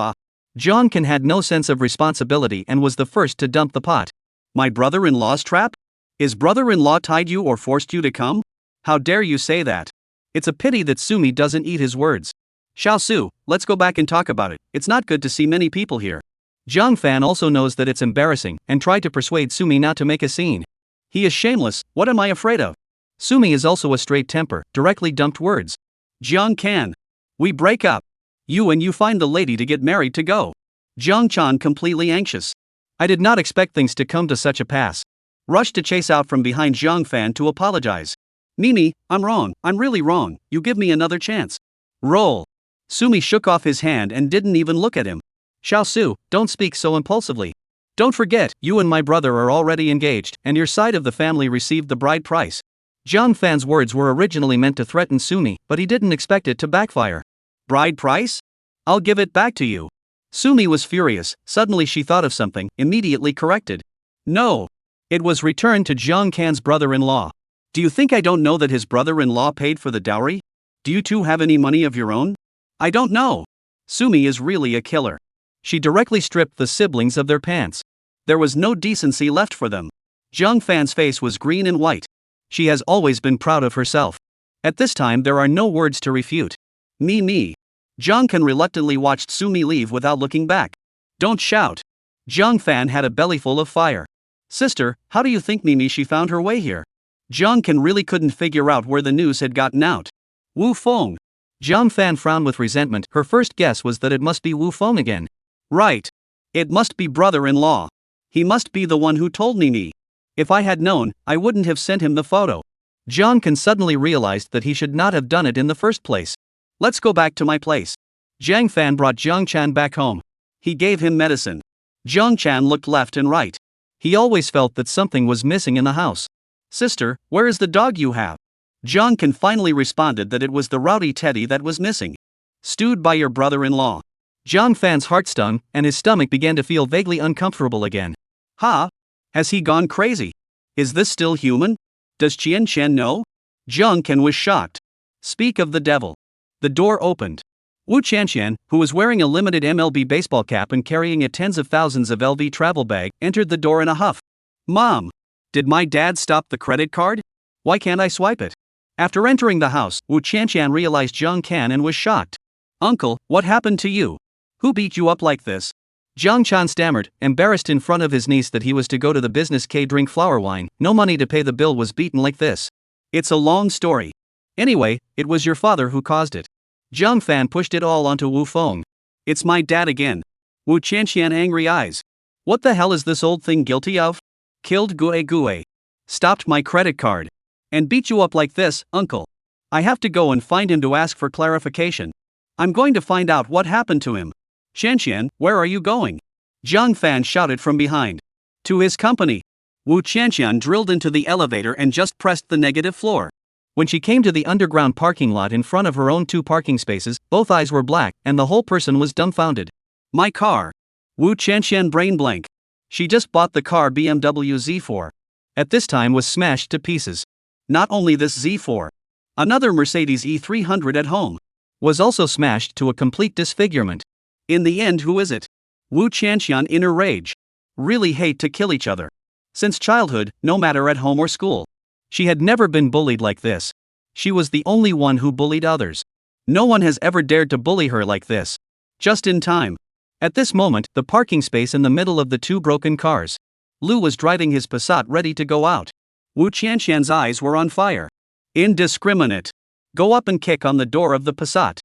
Zhang Can had no sense of responsibility and was the first to dump the pot. My brother-in-law's trap? His brother-in-law tied you or forced you to come? How dare you say that? It's a pity that Sumi doesn't eat his words. Xiao Su, let's go back and talk about it. It's not good to see many people here. Zhang Fan also knows that it's embarrassing, and tried to persuade Sumi not to make a scene. He is shameless, what am I afraid of? Sumi is also a straight temper, directly dumped words. Zhang Can. We break up. You find the lady to get married to go. Zhang Chan completely anxious. I did not expect things to come to such a pass. Rushed to chase out from behind Zhang Fan to apologize. Mimi, I'm wrong, I'm really wrong, you give me another chance. Roll. Sumi shook off his hand and didn't even look at him. Xiao Su, don't speak so impulsively. Don't forget, you and my brother are already engaged, and your side of the family received the bride price. Zhang Fan's words were originally meant to threaten Sumi, but he didn't expect it to backfire. Bride price? I'll give it back to you. Sumi was furious. Suddenly she thought of something, immediately corrected. No. It was returned to Zhang Can's brother-in-law. Do you think I don't know that his brother-in-law paid for the dowry? Do you two have any money of your own? I don't know. Sumi is really a killer. She directly stripped the siblings of their pants. There was no decency left for them. Zhang Fan's face was green and white. She has always been proud of herself. At this time there are no words to refute. Me. Zhang Can reluctantly watched Sumi leave without looking back. Don't shout. Zhang Fan had a bellyful of fire. Sister, how do you think Mimi she found her way here? Zhang Can really couldn't figure out where the news had gotten out. Wu Feng. Zhang Fan frowned with resentment. Her first guess was that it must be Wu Feng again. Right. It must be brother-in-law. He must be the one who told Mimi. If I had known, I wouldn't have sent him the photo. Zhang Can suddenly realized that he should not have done it in the first place. Let's go back to my place. Zhang Fan brought Zhang Chan back home. He gave him medicine. Zhang Chan looked left and right. He always felt that something was missing in the house. Sister, where is the dog you have? Zhang Can finally responded that it was the rowdy teddy that was missing. Stewed by your brother-in-law. Jiang Fan's heart stung, and his stomach began to feel vaguely uncomfortable again. Ha! Has he gone crazy? Is this still human? Does Qian Chen know? Jiang Ken was shocked. Speak of the devil. The door opened. Wu Qianqian, who was wearing a limited MLB baseball cap and carrying a tens of thousands of LV travel bag, entered the door in a huff. Mom! Did my dad stop the credit card? Why can't I swipe it? After entering the house, Wu Qianqian realized Jiang Can and was shocked. Uncle, what happened to you? Who beat you up like this? Jiang Chan stammered, embarrassed in front of his niece that he was to go to the business K drink flower wine, no money to pay the bill, was beaten like this. It's a long story. Anyway, it was your father who caused it. Jiang Fan pushed it all onto Wu Feng. It's my dad again. Wu Qianqian angry eyes. What the hell is this old thing guilty of? Killed Gue Gue. Stopped my credit card. And beat you up like this, uncle. I have to go and find him to ask for clarification. I'm going to find out what happened to him. Qianqian, where are you going? Jiang Fan shouted from behind. To his company. Wu Qianqian drilled into the elevator and just pressed the negative floor. When she came to the underground parking lot in front of her own 2 parking spaces, both eyes were black, and the whole person was dumbfounded. My car. Wu Qianqian brain blank. She just bought the car BMW Z4. At this time was smashed to pieces. Not only this Z4. Another Mercedes E300 at home. Was also smashed to a complete disfigurement. In the end, who is it? Wu Qianqian in a rage. Really hate to kill each other. Since childhood, no matter at home or school. She had never been bullied like this. She was the only one who bullied others. No one has ever dared to bully her like this. Just in time. At this moment, the parking space in the middle of the 2 broken cars. Lu was driving his Passat ready to go out. Wu Qianqian's eyes were on fire. Indiscriminate. Go up and kick on the door of the Passat.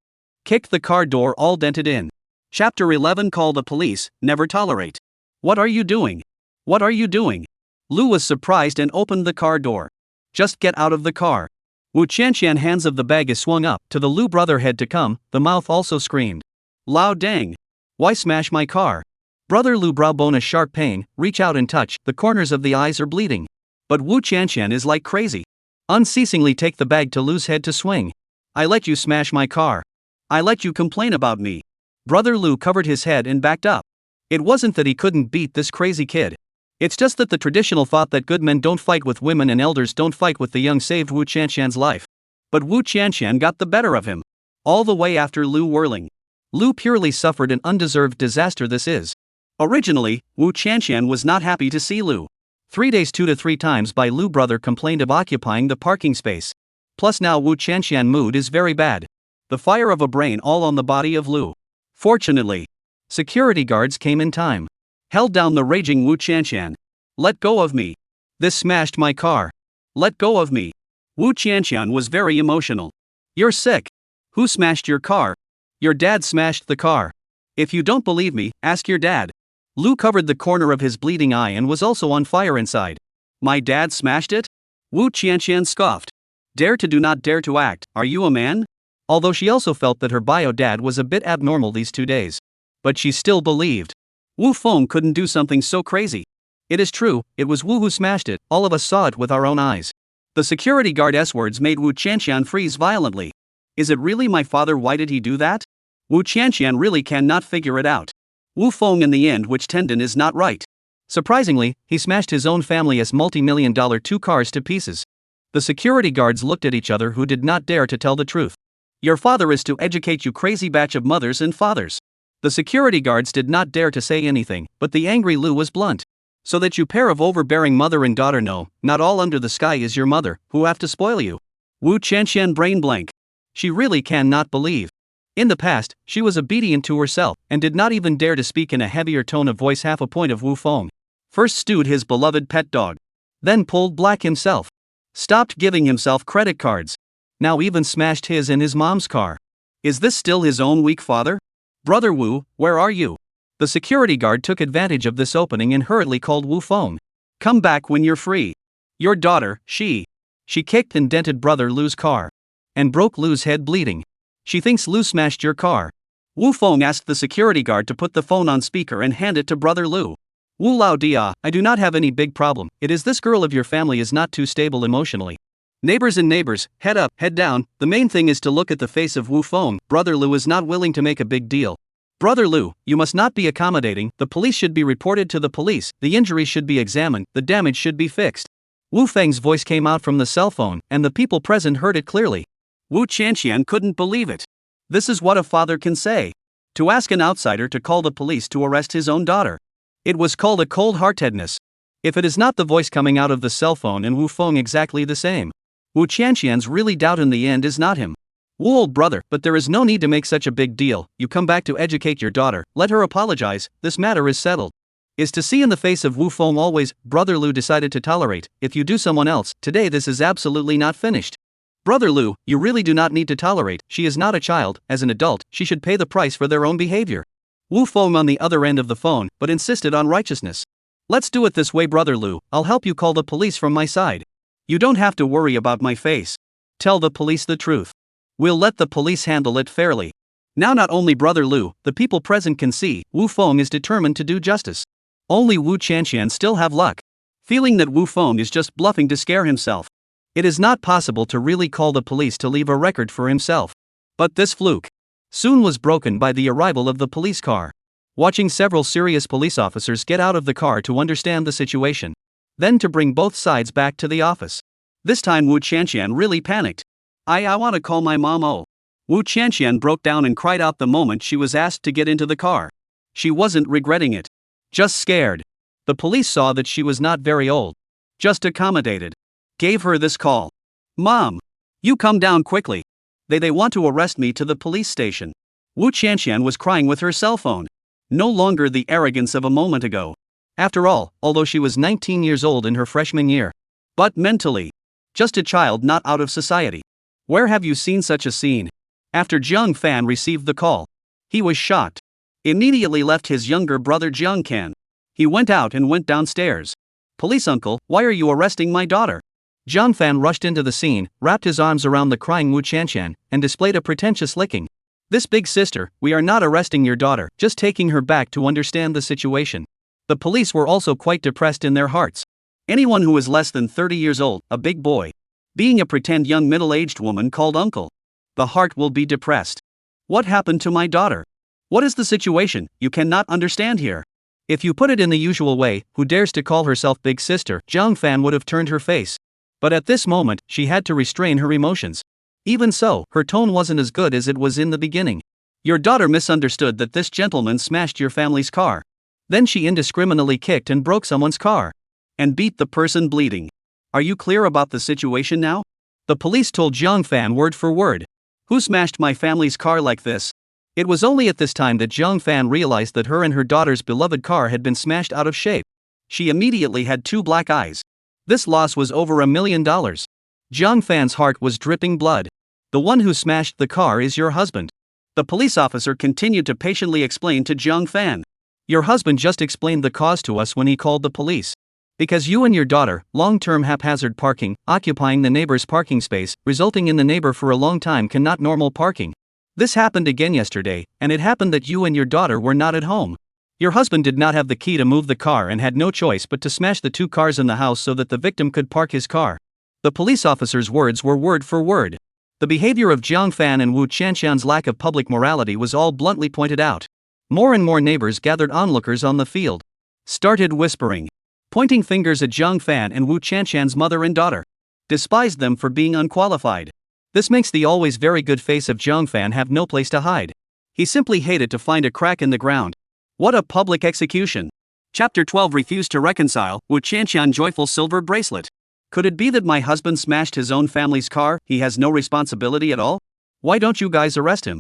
Kick the car door all dented in. Chapter 11. Call the police, never tolerate. What are you doing? What are you doing? Lu was surprised and opened the car door. Just get out of the car. Wu Qianqian hands of the bag is swung up to the Lu brother head to come, the mouth also screamed. Lao dang. Why smash my car? Brother Lu brow bone a sharp pain, reach out and touch, the corners of the eyes are bleeding. But Wu Qianqian is like crazy. Unceasingly take the bag to Lu's head to swing. I let you smash my car. I let you complain about me. Brother Lu covered his head and backed up. It wasn't that he couldn't beat this crazy kid. It's just that the traditional thought that good men don't fight with women and elders don't fight with the young saved Wu Qianqian's life. But Wu Qianqian got the better of him. All the way after Lu whirling. Lu purely suffered an undeserved disaster this is. Originally, Wu Qianqian was not happy to see Lu. 3 days 2 to 3 times by Lu brother complained of occupying the parking space. Plus now Wu Qianqian mood is very bad. The fire of a brain all on the body of Lu. Fortunately, security guards came in time. Held down the raging Wu Qianqian. Let go of me. This smashed my car. Let go of me. Wu Qianqian was very emotional. You're sick. Who smashed your car? Your dad smashed the car. If you don't believe me, ask your dad. Lu covered the corner of his bleeding eye and was also on fire inside. My dad smashed it? Wu Qianqian scoffed. Dare to do not dare to act, are you a man? Although she also felt that her bio dad was a bit abnormal these 2 days. But she still believed. Wu Feng couldn't do something so crazy. It is true, it was Wu who smashed it, all of us saw it with our own eyes. The security guard's words made Wu Qianqian freeze violently. Is it really my father? Why did he do that? Wu Qianqian really cannot figure it out. Wu Feng in the end, which tendon is not right. Surprisingly, he smashed his own family's multi-million-dollar 2 cars to pieces. The security guards looked at each other who did not dare to tell the truth. Your father is to educate you crazy batch of mothers and fathers. The security guards did not dare to say anything, but the angry Lu was blunt. So that you pair of overbearing mother and daughter know, not all under the sky is your mother, who have to spoil you. Wu Qianqian brain blank. She really cannot believe. In the past, she was obedient to herself, and did not even dare to speak in a heavier tone of voice half a point of Wu Feng. First stewed his beloved pet dog. Then pulled black himself. Stopped giving himself credit cards. Now even smashed his and his mom's car. Is this still his own weak father? Brother Wu, where are you? The security guard took advantage of this opening and hurriedly called Wu Feng. Come back when you're free. Your daughter, she kicked and dented brother Lu's car. And broke Lu's head bleeding. She thinks Lu smashed your car. Wu Feng asked the security guard to put the phone on speaker and hand it to brother Lu. Wu Lao Dia, I do not have any big problem, it is this girl of your family is not too stable emotionally. Neighbors and neighbors, head up, head down, the main thing is to look at the face of Wu Feng. Brother Lu is not willing to make a big deal. Brother Lu, you must not be accommodating, the police should be reported to the police, the injuries should be examined, the damage should be fixed. Wu Feng's voice came out from the cell phone, and the people present heard it clearly. Wu Qianqian couldn't believe it. This is what a father can say. To ask an outsider to call the police to arrest his own daughter. It was called a cold-heartedness. If it is not the voice coming out of the cell phone and Wu Feng exactly the same. Wu Qianqian's really doubt in the end is not him. Wu old brother, but there is no need to make such a big deal, you come back to educate your daughter, let her apologize, this matter is settled. Is to see in the face of Wu Feng always, Brother Lu decided to tolerate, if you do someone else, today this is absolutely not finished. Brother Lu, you really do not need to tolerate, she is not a child, as an adult, she should pay the price for their own behavior. Wu Feng on the other end of the phone, but insisted on righteousness. Let's do it this way Brother Lu, I'll help you call the police from my side. You don't have to worry about my face. Tell the police the truth. We'll let the police handle it fairly. Now not only Brother Lu, the people present can see, Wu Feng is determined to do justice. Only Wu Qianqian still have luck. Feeling that Wu Feng is just bluffing to scare himself. It is not possible to really call the police to leave a record for himself. But this fluke soon was broken by the arrival of the police car. Watching several serious police officers get out of the car to understand the situation. Then to bring both sides back to the office. This time Wu Qianqian really panicked. I want to call my mom. Oh. Wu Qianqian broke down and cried out the moment she was asked to get into the car. She wasn't regretting it. Just scared. The police saw that she was not very old. Just accommodated. Gave her this call. Mom. You come down quickly. They want to arrest me to the police station. Wu Qianqian was crying with her cell phone. No longer the arrogance of a moment ago. After all, although she was 19 years old in her freshman year. But mentally. Just a child not out of society. Where have you seen such a scene? After Jiang Fan received the call. He was shocked. Immediately left his younger brother Jiang Kan. He went out and went downstairs. Police uncle, why are you arresting my daughter? Jiang Fan rushed into the scene, wrapped his arms around the crying Wu Qianqian, and displayed a pretentious licking. This big sister, we are not arresting your daughter, just taking her back to understand the situation. The police were also quite depressed in their hearts. Anyone who is less than 30 years old, a big boy, being a pretend young middle-aged woman called uncle, the heart will be depressed. What happened to my daughter? What is the situation? You cannot understand here. If you put it in the usual way, who dares to call herself big sister? Jiang Fan would have turned her face. But at this moment, she had to restrain her emotions. Even so, her tone wasn't as good as it was in the beginning. Your daughter misunderstood that this gentleman smashed your family's car. Then she indiscriminately kicked and broke someone's car. And beat the person bleeding. Are you clear about the situation now? The police told Jiang Fan word for word. Who smashed my family's car like this? It was only at this time that Jiang Fan realized that her and her daughter's beloved car had been smashed out of shape. She immediately had 2 black eyes. This loss was over $1 million. Jiang Fan's heart was dripping blood. The one who smashed the car is your husband. The police officer continued to patiently explain to Jiang Fan. Your husband just explained the cause to us when he called the police. Because you and your daughter, long-term haphazard parking, occupying the neighbor's parking space, resulting in the neighbor for a long time cannot normal parking. This happened again yesterday, and it happened that you and your daughter were not at home. Your husband did not have the key to move the car and had no choice but to smash the 2 cars in the house so that the victim could park his car. The police officer's words were word for word. The behavior of Jiang Fan and Wu Qianqian's lack of public morality was all bluntly pointed out. More and more neighbors gathered onlookers on the field. Started whispering. Pointing fingers at Jiang Fan and Wu Qianqian's mother and daughter. Despised them for being unqualified. This makes the always very good face of Jiang Fan have no place to hide. He simply hated to find a crack in the ground. What a public execution. Chapter 12 Refused to reconcile, Wu Qianqian joyful silver bracelet. Could it be that my husband smashed his own family's car? He has no responsibility at all? Why don't you guys arrest him?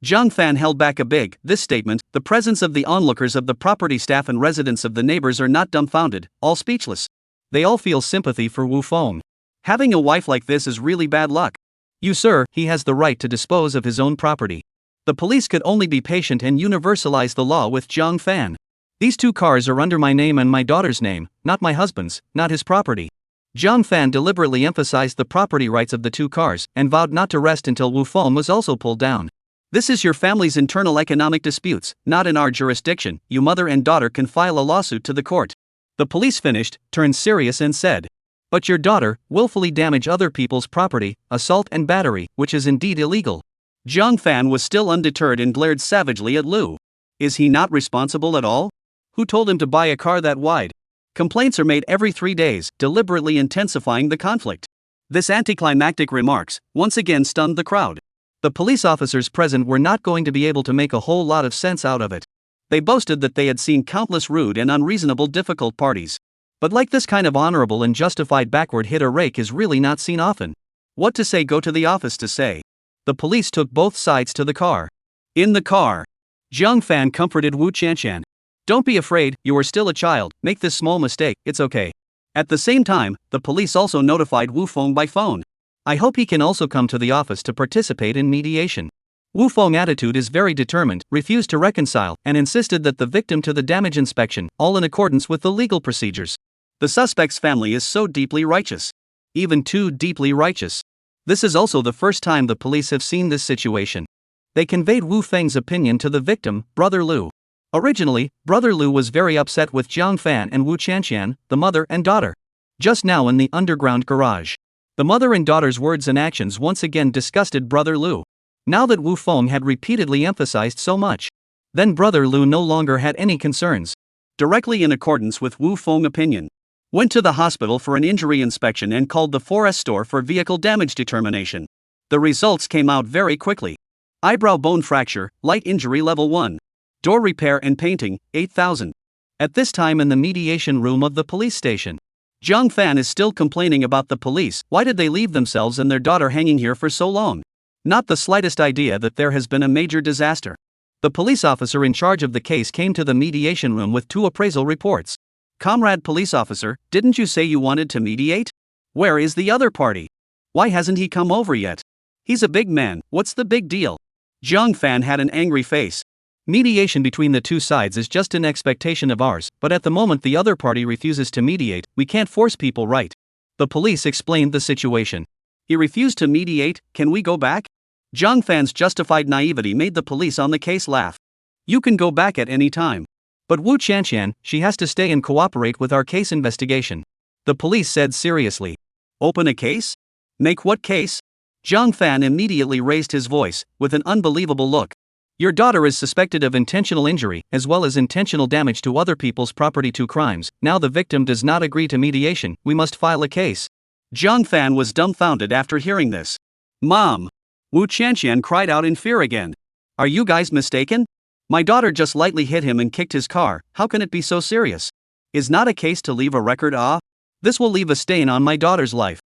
Jiang Fan held back a big, this statement, the presence of the onlookers of the property staff and residents of the neighbors are not dumbfounded, all speechless. They all feel sympathy for Wu Feng. Having a wife like this is really bad luck. You sir, he has the right to dispose of his own property. The police could only be patient and universalize the law with Jiang Fan. These 2 cars are under my name and my daughter's name, not my husband's, not his property. Jiang Fan deliberately emphasized the property rights of the 2 cars and vowed not to rest until Wu Feng was also pulled down. This is your family's internal economic disputes, not in our jurisdiction. You mother and daughter can file a lawsuit to the court. The police finished, turned serious and said. But your daughter willfully damaged other people's property, assault and battery, which is indeed illegal. Jiang Fan was still undeterred and glared savagely at Liu. Is he not responsible at all? Who told him to buy a car that wide? Complaints are made every 3 days, deliberately intensifying the conflict. This anticlimactic remarks once again stunned the crowd. The police officers present were not going to be able to make a whole lot of sense out of it. They boasted that they had seen countless rude and unreasonable difficult parties. But like this kind of honorable and justified backward hit or rake is really not seen often. What to say, go to the office to say. The police took both sides to the car. In the car, Jiang Fan comforted Wu Qianshan. Don't be afraid, you are still a child, make this small mistake, it's okay. At the same time, the police also notified Wu Feng by phone. I hope he can also come to the office to participate in mediation. Wu Feng's attitude is very determined, refused to reconcile, and insisted that the victim to the damage inspection, all in accordance with the legal procedures. The suspect's family is so deeply righteous. Even too deeply righteous. This is also the first time the police have seen this situation. They conveyed Wu Feng's opinion to the victim, Brother Liu. Originally, Brother Liu was very upset with Jiang Fan and Wu Qianshan, the mother and daughter. Just now in the underground garage, the mother and daughter's words and actions once again disgusted Brother Liu. Now that Wu Feng had repeatedly emphasized so much, then Brother Liu no longer had any concerns. Directly in accordance with Wu Feng's opinion, went to the hospital for an injury inspection and called the 4S store for vehicle damage determination. The results came out very quickly. Eyebrow bone fracture, light injury level 1. Door repair and painting, 8,000. At this time in the mediation room of the police station, Jiang Fan is still complaining about the police. Why did they leave themselves and their daughter hanging here for so long? Not the slightest idea that there has been a major disaster. The police officer in charge of the case came to the mediation room with 2 appraisal reports. Comrade police officer, didn't you say you wanted to mediate? Where is the other party? Why hasn't he come over yet? He's a big man, what's the big deal? Jiang Fan had an angry face. Mediation between the two sides is just an expectation of ours, but at the moment the other party refuses to mediate, we can't force people, right? The police explained the situation. He refused to mediate, can we go back? Jiang Fan's justified naivety made the police on the case laugh. You can go back at any time. But Wu Qianshan, she has to stay and cooperate with our case investigation. The police said seriously. Open a case? Make what case? Jiang Fan immediately raised his voice, with an unbelievable look. Your daughter is suspected of intentional injury, as well as intentional damage to other people's property, 2 crimes. Now the victim does not agree to mediation, we must file a case. Jiang Fan was dumbfounded after hearing this. Mom! Wu Qianshan cried out in fear again. Are you guys mistaken? My daughter just lightly hit him and kicked his car, how can it be so serious? Is not a case to leave a record, This will leave a stain on my daughter's life.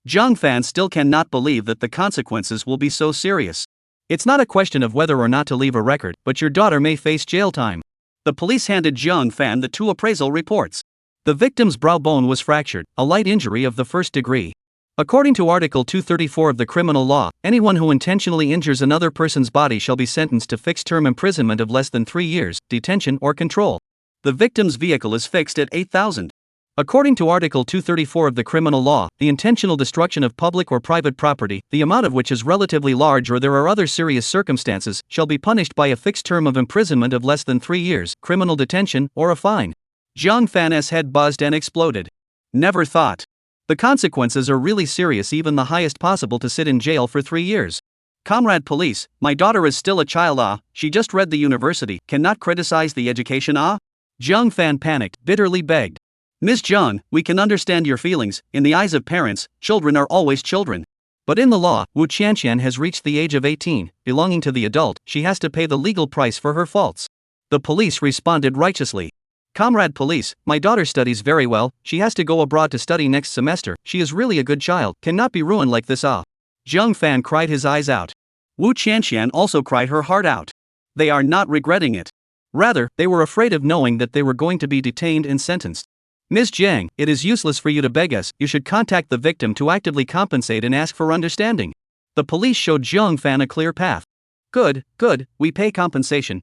Jiang Fan still cannot believe that the consequences will be so serious. It's not a question of whether or not to leave a record, but your daughter may face jail time. The police handed Jiang Fan the 2 appraisal reports. The victim's brow bone was fractured, a light injury of the 1st degree. According to Article 234 of the Criminal Law, anyone who intentionally injures another person's body shall be sentenced to fixed-term imprisonment of less than 3 years, detention or control. The victim's vehicle is fixed at 8,000. According to Article 234 of the Criminal Law, the intentional destruction of public or private property, the amount of which is relatively large or there are other serious circumstances, shall be punished by a fixed term of imprisonment of less than 3 years, criminal detention, or a fine. Jiang Fan's head buzzed and exploded. Never thought. The consequences are really serious, even the highest possible to sit in jail for 3 years. Comrade police, my daughter is still a child, she just read the university, cannot criticize the education, Jiang Fan panicked, bitterly begged. Ms. Jiang, we can understand your feelings, in the eyes of parents, children are always children. But in the law, Wu Qianshan has reached the age of 18, belonging to the adult, she has to pay the legal price for her faults. The police responded righteously. Comrade police, my daughter studies very well, she has to go abroad to study next semester, she is really a good child, cannot be ruined like this, Jiang Fan cried his eyes out. Wu Qianshan also cried her heart out. They are not regretting it. Rather, they were afraid of knowing that they were going to be detained and sentenced. Ms. Jiang, it is useless for you to beg us, you should contact the victim to actively compensate and ask for understanding. The police showed Jiang Fan a clear path. Good, we pay compensation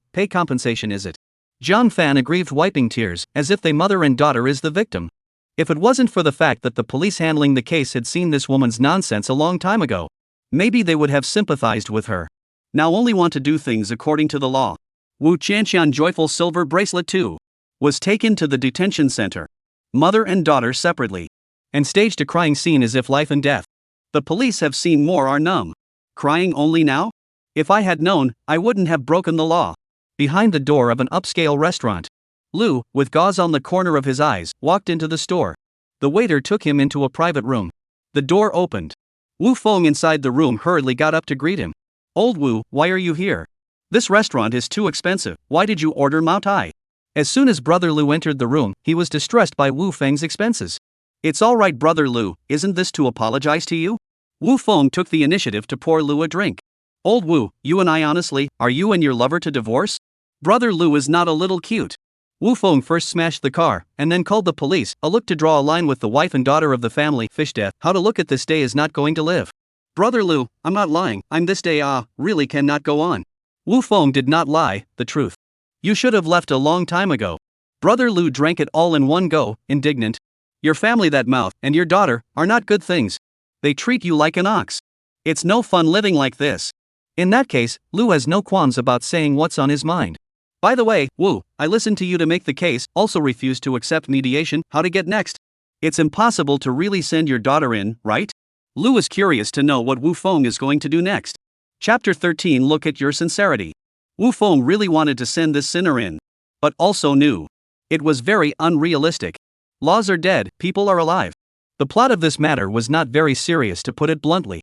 is it? Jiang Fan agreed, wiping tears, as if they mother and daughter is the victim. If it wasn't for the fact that the police handling the case had seen this woman's nonsense a long time ago, maybe they would have sympathized with her. Now only want to do things according to the law. Wu Qianshan joyful silver bracelet too was taken to the detention center. Mother and daughter separately. and staged a crying scene as if life and death. The police have seen more are numb. Crying only now? If I had known, I wouldn't have broken the law. Behind the door of an upscale restaurant, Lu, with gauze on the corner of his eyes, walked into the store. The waiter took him into a private room. The door opened. Wu Feng inside the room hurriedly got up to greet him. Old Wu, why are you here? This restaurant is too expensive, why did you order Mao Tai? As soon as Brother Lu entered the room, he was distressed by Wu Feng's expenses. It's alright Brother Lu, isn't this to apologize to you? Wu Feng took the initiative to pour Lu a drink. Old Wu, you and I honestly, are you and your lover to divorce? Brother Lu is not a little cute. Wu Feng first smashed the car, and then called the police, a look to draw a line with the wife and daughter of the family, fish death, how to look at this day is not going to live. Brother Lu, I'm not lying, I'm this day really cannot go on. Wu Feng did not lie, the truth. You should have left a long time ago. Brother Lu drank it all in one go, indignant. Your family, that mouth, and your daughter, are not good things. They treat you like an ox. It's no fun living like this. In that case, Lu has no qualms about saying what's on his mind. By the way, Wu, I listened to you to make the case, also refused to accept mediation, how to get next? It's impossible to really send your daughter in, right? Lu is curious to know what Wu Feng is going to do next. Chapter 13 Look at your sincerity. Wu Feng really wanted to send this sinner in. But also knew. It was very unrealistic. Laws are dead, people are alive. The plot of this matter was not very serious to put it bluntly.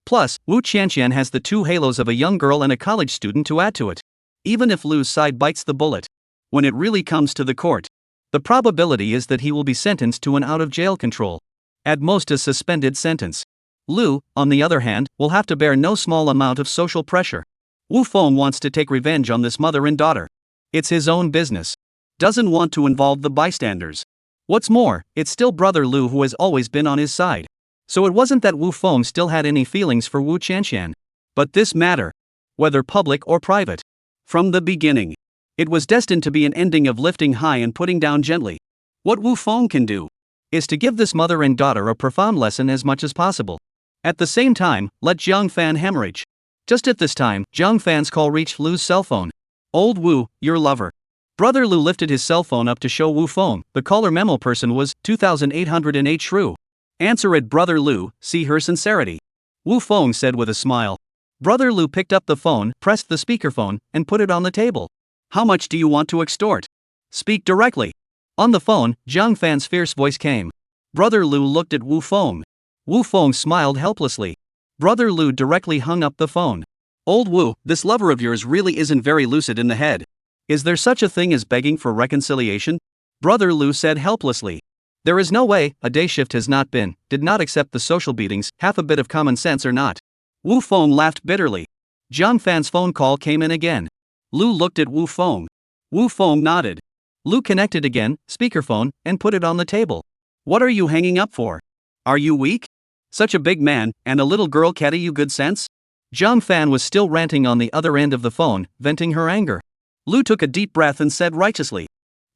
Plus, Wu Qianqian has the two halos of a young girl and a college student to add to it. Even if Lu's side bites the bullet, when it really comes to the court, the probability is that he will be sentenced to an out-of-jail control. At most a suspended sentence. Lu, on the other hand, will have to bear no small amount of social pressure. Wu Feng wants to take revenge on this mother and daughter. It's his own business. Doesn't want to involve the bystanders. What's more, it's still Brother Lu who has always been on his side. So it wasn't that Wu Feng still had any feelings for Wu Qianqian. But this matter, whether public or private, from the beginning, it was destined to be an ending of lifting high and putting down gently. What Wu Feng can do is to give this mother and daughter a profound lesson as much as possible. At the same time, let Jiang Fan hemorrhage. Just at this time, Jiang Fan's call reached Lu's cell phone. Old Wu, your lover. Brother Lu lifted his cell phone up to show Wu Feng. The caller memo person was 2808 Shrew. Answer it Brother Lu, see her sincerity. Wu Feng said with a smile. Brother Lu picked up the phone, pressed the speakerphone, and put it on the table. How much do you want to extort? Speak directly. On the phone, Jiang Fan's fierce voice came. Brother Lu looked at Wu Feng. Wu Feng smiled helplessly. Brother Lu directly hung up the phone. Old Wu, this lover of yours really isn't very lucid in the head. Is there such a thing as begging for reconciliation? Brother Lu said helplessly. There is no way, a day shift has not been, did not accept the social beatings, half a bit of common sense or not. Wu Feng laughed bitterly. Jiang Fan's phone call came in again. Lu looked at Wu Feng. Wu Feng nodded. Lu connected again, speakerphone, and put it on the table. What are you hanging up for? Are you weak? Such a big man, and a little girl catty you good sense? Jiang Fan was still ranting on the other end of the phone, venting her anger. Lu took a deep breath and said righteously.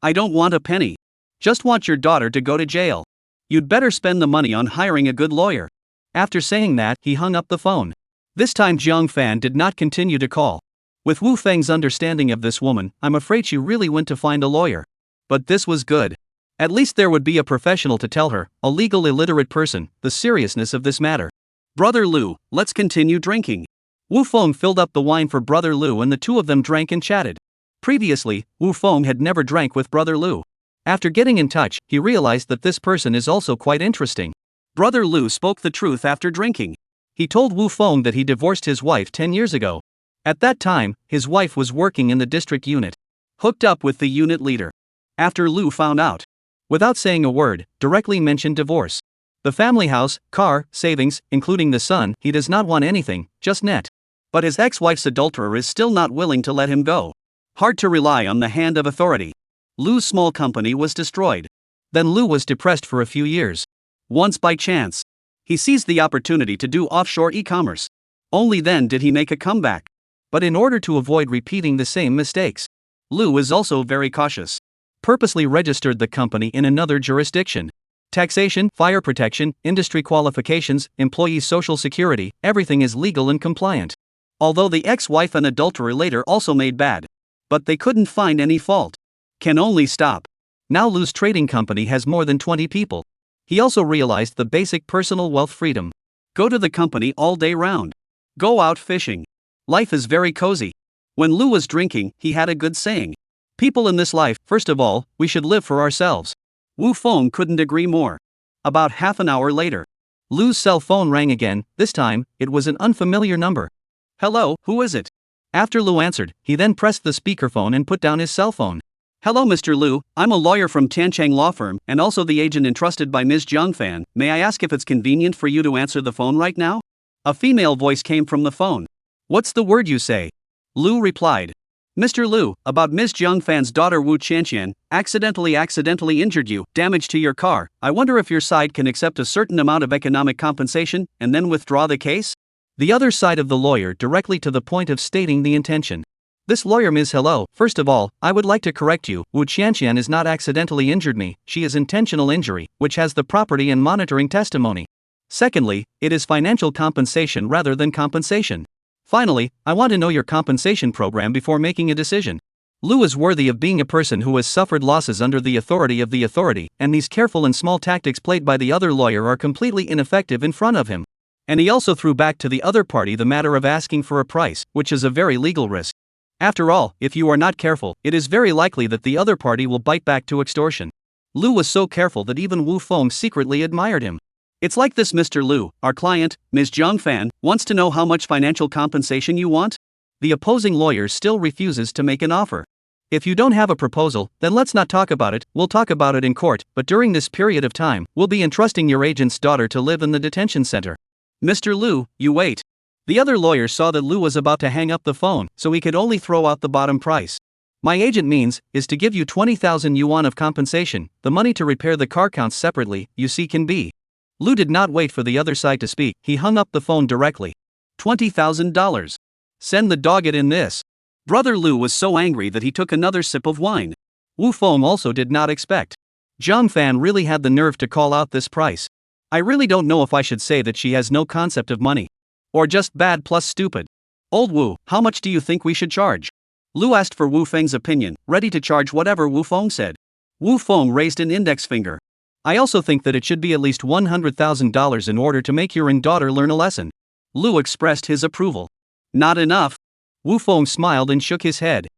I don't want a penny. Just want your daughter to go to jail. You'd better spend the money on hiring a good lawyer. After saying that, he hung up the phone. This time Jiang Fan did not continue to call. With Wu Feng's understanding of this woman, I'm afraid she really went to find a lawyer. But this was good. At least there would be a professional to tell her, a legal illiterate person, the seriousness of this matter. Brother Lu, let's continue drinking. Wu Feng filled up the wine for Brother Lu and the two of them drank and chatted. Previously, Wu Feng had never drank with Brother Lu. After getting in touch, he realized that this person is also quite interesting. Brother Lu spoke the truth after drinking. He told Wu Feng that he divorced his wife 10 years ago. At that time, his wife was working in the district unit. Hooked up with the unit leader. After Lu found out, without saying a word, directly mentioned divorce. The family house, car, savings, including the son, he does not want anything, just net. But his ex-wife's adulterer is still not willing to let him go. Hard to rely on the hand of authority. Lu's small company was destroyed. Then Lu was depressed for a few years. Once by chance, he seized the opportunity to do offshore e-commerce. Only then did he make a comeback. But in order to avoid repeating the same mistakes, Lu is also very cautious. Purposely registered the company in another jurisdiction. Taxation, fire protection, industry qualifications, employee social security, everything is legal and compliant. Although the ex-wife and adulterer later also made bad. But they couldn't find any fault. Can only stop. Now Lu's trading company has more than 20 people. He also realized the basic personal wealth freedom. Go to the company all day round. Go out fishing. Life is very cozy. When Lu was drinking, he had a good saying. People in this life, first of all, we should live for ourselves. Wu Feng couldn't agree more. About half an hour later, Lu's cell phone rang again. This time, it was an unfamiliar number. Hello, who is it? After Lu answered, he then pressed the speakerphone and put down his cell phone. Hello Mr. Lu, I'm a lawyer from Tianchang Law Firm and also the agent entrusted by Ms. Jiangfan. May I ask if it's convenient for you to answer the phone right now? A female voice came from the phone. What's the word you say? Lu replied. Mr. Lu, about Ms. Jiangfan's daughter Wu Qianqian, accidentally injured you, damage to your car. I wonder if your side can accept a certain amount of economic compensation and then withdraw the case? The other side of the lawyer directly to the point of stating the intention. This lawyer Ms. Hello, first of all, I would like to correct you. Wu Qianqian is not accidentally injured me, she is intentional injury, which has the property and monitoring testimony. Secondly, it is financial compensation rather than compensation. Finally, I want to know your compensation program before making a decision. Lu is worthy of being a person who has suffered losses under the authority, and these careful and small tactics played by the other lawyer are completely ineffective in front of him. And he also threw back to the other party the matter of asking for a price, which is a very legal risk. After all, if you are not careful, it is very likely that the other party will bite back to extortion. Lu was so careful that even Wu Feng secretly admired him. It's like this Mr. Lu, our client, Ms. Jiangfan, wants to know how much financial compensation you want? The opposing lawyer still refuses to make an offer. If you don't have a proposal, then let's not talk about it, we'll talk about it in court, but during this period of time, we'll be entrusting your agent's daughter to live in the detention center. Mr. Lu, you wait. The other lawyer saw that Lu was about to hang up the phone, so he could only throw out the bottom price. My agent means, is to give you 20,000 yuan of compensation, the money to repair the car counts separately, you see can be. Lu did not wait for the other side to speak, he hung up the phone directly. $20,000. Send the dog it in this. Brother Lu was so angry that he took another sip of wine. Wu Feng also did not expect. Jiangfan really had the nerve to call out this price. I really don't know if I should say that she has no concept of money. Or just bad plus stupid. Old Wu, how much do you think we should charge? Lu asked for Wu Feng's opinion, ready to charge whatever Wu Feng said. Wu Feng raised an index finger. I also think that it should be at least $100,000 in order to make your daughter learn a lesson. Lu expressed his approval. Not enough. Wu Feng smiled and shook his head.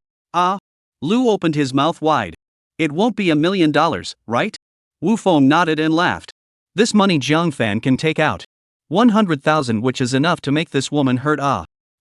Lu opened his mouth wide. It won't be $1 million, right? Wu Feng nodded and laughed. This money Jiangfan can take out. 100,000, which is enough to make this woman hurt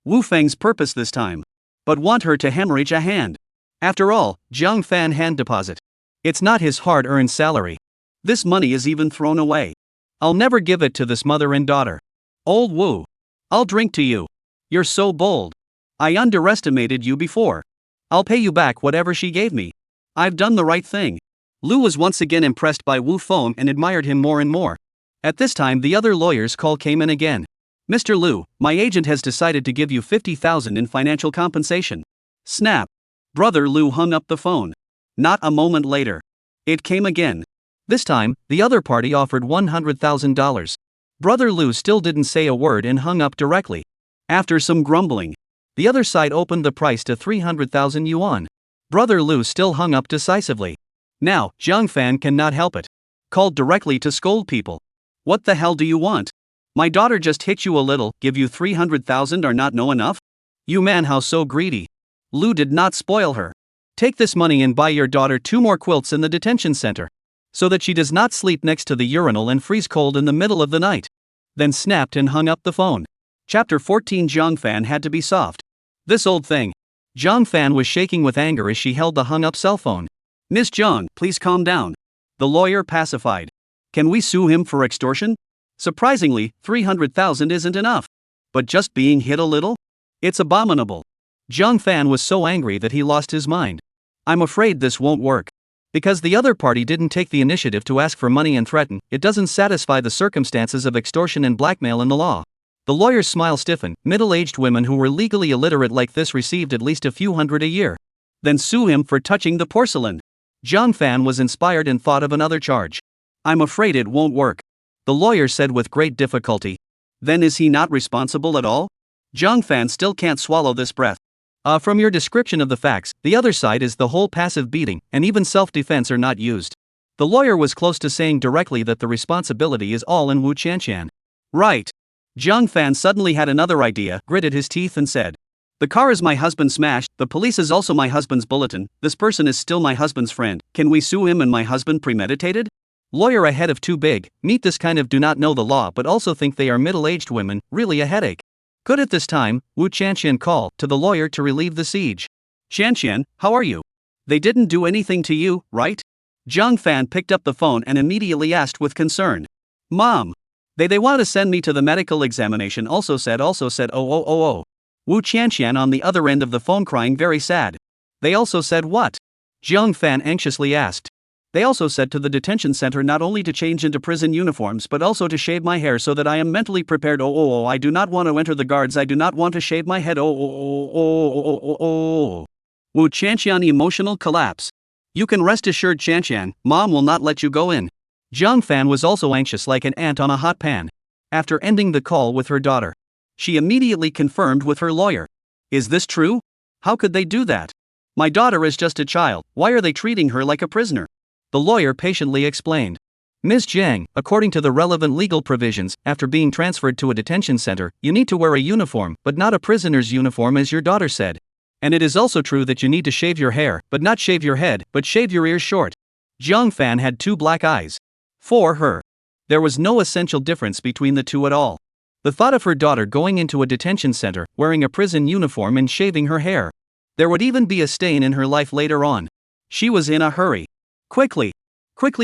Wu Feng's purpose this time. But want her to hemorrhage a hand. After all, Jiangfan hand deposit. It's not his hard-earned salary. This money is even thrown away. I'll never give it to this mother and daughter. Old Wu. I'll drink to you. You're so bold. I underestimated you before. I'll pay you back whatever she gave me. I've done the right thing. Lu was once again impressed by Wu Feng and admired him more and more. At this time the other lawyer's call came in again. Mr. Lu, my agent has decided to give you 50,000 in financial compensation. Snap. Brother Lu hung up the phone. Not a moment later. It came again. This time, the other party offered $100,000. Brother Lu still didn't say a word and hung up directly. After some grumbling, the other side opened the price to 300,000 yuan. Brother Lu still hung up decisively. Now, Jiangfan cannot help it. Called directly to scold people. What the hell do you want? My daughter just hit you a little, give you 300,000 or not know enough? You man how so greedy. Lu did not spoil her. Take this money and buy your daughter 2 more quilts in the detention center. So that she does not sleep next to the urinal and freeze cold in the middle of the night. Then snapped and hung up the phone. Chapter 14. Jiangfan had to be soft. This old thing. Jiangfan was shaking with anger as she held the hung up cell phone. Miss Jiang, please calm down. The lawyer pacified. Can we sue him for extortion? Surprisingly, 300,000 isn't enough. But just being hit a little? It's abominable. Jiangfan was so angry that he lost his mind. I'm afraid this won't work. Because the other party didn't take the initiative to ask for money and threaten, it doesn't satisfy the circumstances of extortion and blackmail in the law. The lawyer's smile stiffened. Middle-aged women who were legally illiterate like this received at least a few hundred a year. Then sue him for touching the porcelain. Jiangfan was inspired and thought of another charge. I'm afraid it won't work. The lawyer said with great difficulty. Then is he not responsible at all? Jiangfan still can't swallow this breath. From your description of the facts, the other side is the whole passive beating, and even self-defense are not used. The lawyer was close to saying directly that the responsibility is all in Wu Qianqian. Right. Zhang Fan suddenly had another idea, gritted his teeth and said, "The car is my husband smashed, the police is also my husband's bulletin, this person is still my husband's friend, can we sue him and my husband premeditated?" Lawyer a head of too big, meet this kind of do not know the law but also think they are middle-aged women, really a headache. Good at this time, Wu Qianqian called to the lawyer to relieve the siege. "Qianqian, how are you? They didn't do anything to you, right?" Zhang Fan picked up the phone and immediately asked with concern. "Mom. They want to send me to the medical examination also said oh. Wu Qianqian on the other end of the phone crying very sad. They also said what? Zhang Fan anxiously asked. They also said to the detention center not only to change into prison uniforms but also to shave my hair so that I am mentally prepared I do not want to enter the guards I do not want to shave my head Wu Qianqian emotional collapse. "You can rest assured Qianqian, Mom will not let you go in." Zhang Fan was also anxious like an ant on a hot pan. After ending the call with her daughter, she immediately confirmed with her lawyer. "Is this true? How could they do that? My daughter is just a child, why are they treating her like a prisoner?" The lawyer patiently explained. "Ms. Jiang, according to the relevant legal provisions, after being transferred to a detention center, you need to wear a uniform, but not a prisoner's uniform as your daughter said. And it is also true that you need to shave your hair, but not shave your head, but shave your ears short." Zhang Fan had two black eyes. For her, there was no essential difference between the two at all. The thought of her daughter going into a detention center, wearing a prison uniform and shaving her hair. There would even be a stain in her life later on. She was in a hurry. Quickly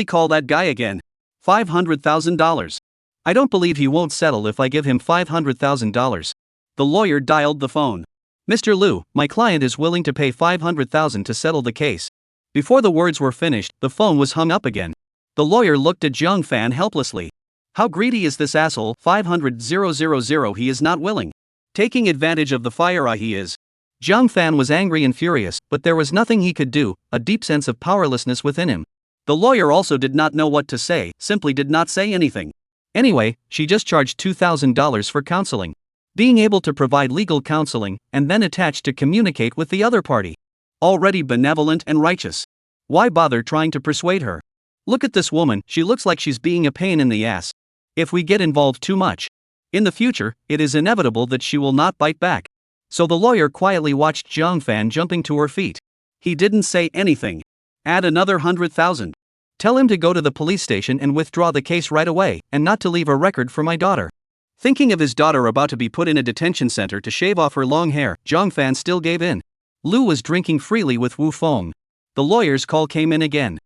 call that guy again. $500,000. I don't believe he won't settle if I give him $500,000. The lawyer dialed the phone. "Mr. Liu, my client is willing to pay $500,000 to settle the case." Before the words were finished, the phone was hung up again. The lawyer looked at Zhang Fan helplessly. How greedy is this asshole? 500,000 he is not willing. Taking advantage of the fire he is. Zhang Fan was angry and furious, but there was nothing he could do, a deep sense of powerlessness within him. The lawyer also did not know what to say, simply did not say anything. Anyway, she just charged $2,000 for counseling. Being able to provide legal counseling, and then attached to communicate with the other party. Already benevolent and righteous. Why bother trying to persuade her? Look at this woman, she looks like she's being a pain in the ass. If we get involved too much in the future, it is inevitable that she will not bite back. So the lawyer quietly watched Zhang Fan jumping to her feet. He didn't say anything. Add another 100,000. Tell him to go to the police station and withdraw the case right away, and not to leave a record for my daughter. Thinking of his daughter about to be put in a detention center to shave off her long hair, Zhang Fan still gave in. Lu was drinking freely with Wu Feng. The lawyer's call came in again.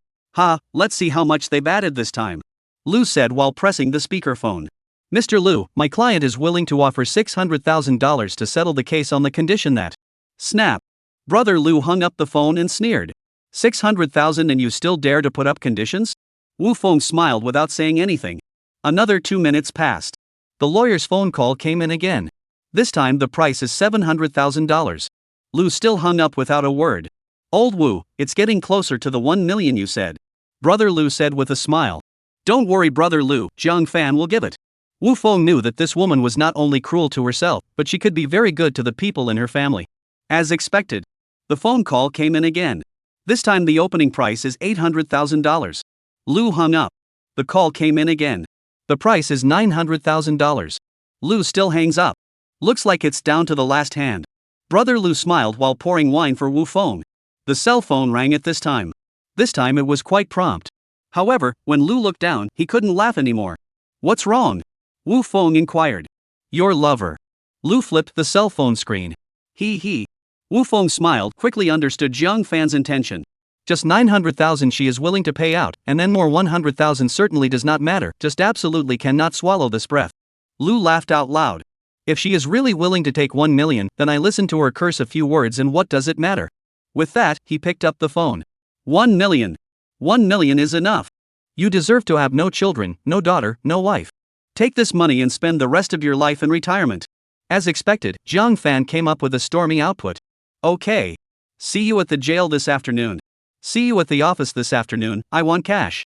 Let's see how much they've added this time. Lu said while pressing the speakerphone. "Mr. Lu, my client is willing to offer $600,000 to settle the case on the condition that..." Snap. Brother Lu hung up the phone and sneered. 600,000 and you still dare to put up conditions? Wu Feng smiled without saying anything. Another 2 minutes passed. The lawyer's phone call came in again. This time the price is $700,000. Lu still hung up without a word. "Old Wu, it's getting closer to the 1 million you said." Brother Lu said with a smile. "Don't worry Brother Lu, Zhang Fan will give it." Wu Feng knew that this woman was not only cruel to herself, but she could be very good to the people in her family. As expected, the phone call came in again. This time the opening price is $800,000. Lu hung up. The call came in again. The price is $900,000. Lu still hangs up. Looks like it's down to the last hand. Brother Lu smiled while pouring wine for Wu Feng. The cell phone rang at this time. This time it was quite prompt. However, when Lu looked down, he couldn't laugh anymore. "What's wrong?" Wu Feng inquired. "Your lover." Lu flipped the cell phone screen. He. Wu Feng smiled, quickly understood Zhang Fan's intention. Just 900,000 she is willing to pay out, and then more 100,000 certainly does not matter, just absolutely cannot swallow this breath. Lu laughed out loud. If she is really willing to take 1 million, then I listen to her curse a few words and what does it matter? With that, he picked up the phone. 1 million. 1 million is enough. You deserve to have no children, no daughter, no wife. Take this money and spend the rest of your life in retirement. As expected, Zhang Fan came up with a stormy output. Okay. See you at the jail this afternoon. See you at the office this afternoon, I want cash.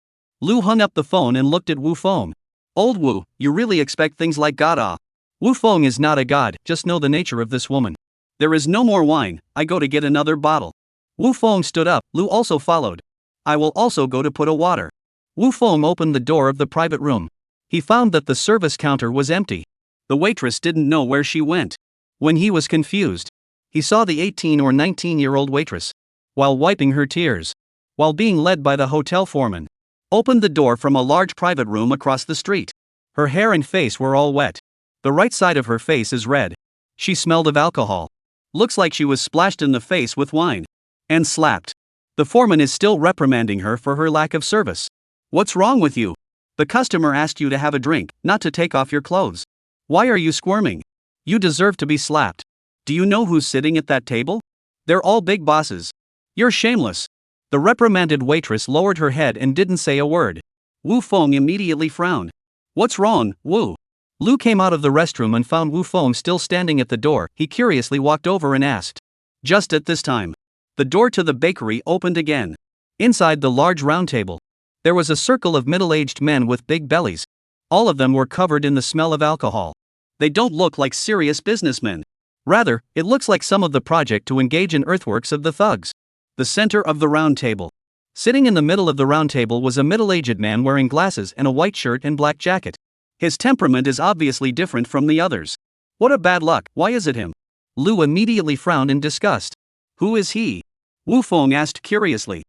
Lu hung up the phone and looked at Wu Feng. Old Wu, you really expect things like God? Wu Feng is not a god, just know the nature of this woman. There is no more wine, I go to get another bottle. Wu Feng stood up, Lu also followed. I will also go to put a water. Wu Feng opened the door of the private room. He found that the service counter was empty. The waitress didn't know where she went. When he was confused, he saw the 18 or 19-year-old waitress, while wiping her tears, while being led by the hotel foreman, opened the door from a large private room across the street. Her hair and face were all wet. The right side of her face is red. She smelled of alcohol. Looks like she was splashed in the face with wine. And slapped. The foreman is still reprimanding her for her lack of service. What's wrong with you? The customer asked you to have a drink, not to take off your clothes. Why are you squirming? You deserve to be slapped. Do you know who's sitting at that table? They're all big bosses. You're shameless. The reprimanded waitress lowered her head and didn't say a word. Wu Feng immediately frowned. What's wrong, Wu? Lu came out of the restroom and found Wu Feng still standing at the door. He curiously walked over and asked. Just at this time, the door to the bakery opened again. Inside the large round table, there was a circle of middle-aged men with big bellies. All of them were covered in the smell of alcohol. They don't look like serious businessmen. Rather, it looks like some of the project to engage in earthworks of the thugs. The center of the round table. Sitting in the middle of the round table was a middle-aged man wearing glasses and a white shirt and black jacket. His temperament is obviously different from the others. What a bad luck, why is it him? Lu immediately frowned in disgust. Who is he? Wu Feng asked curiously.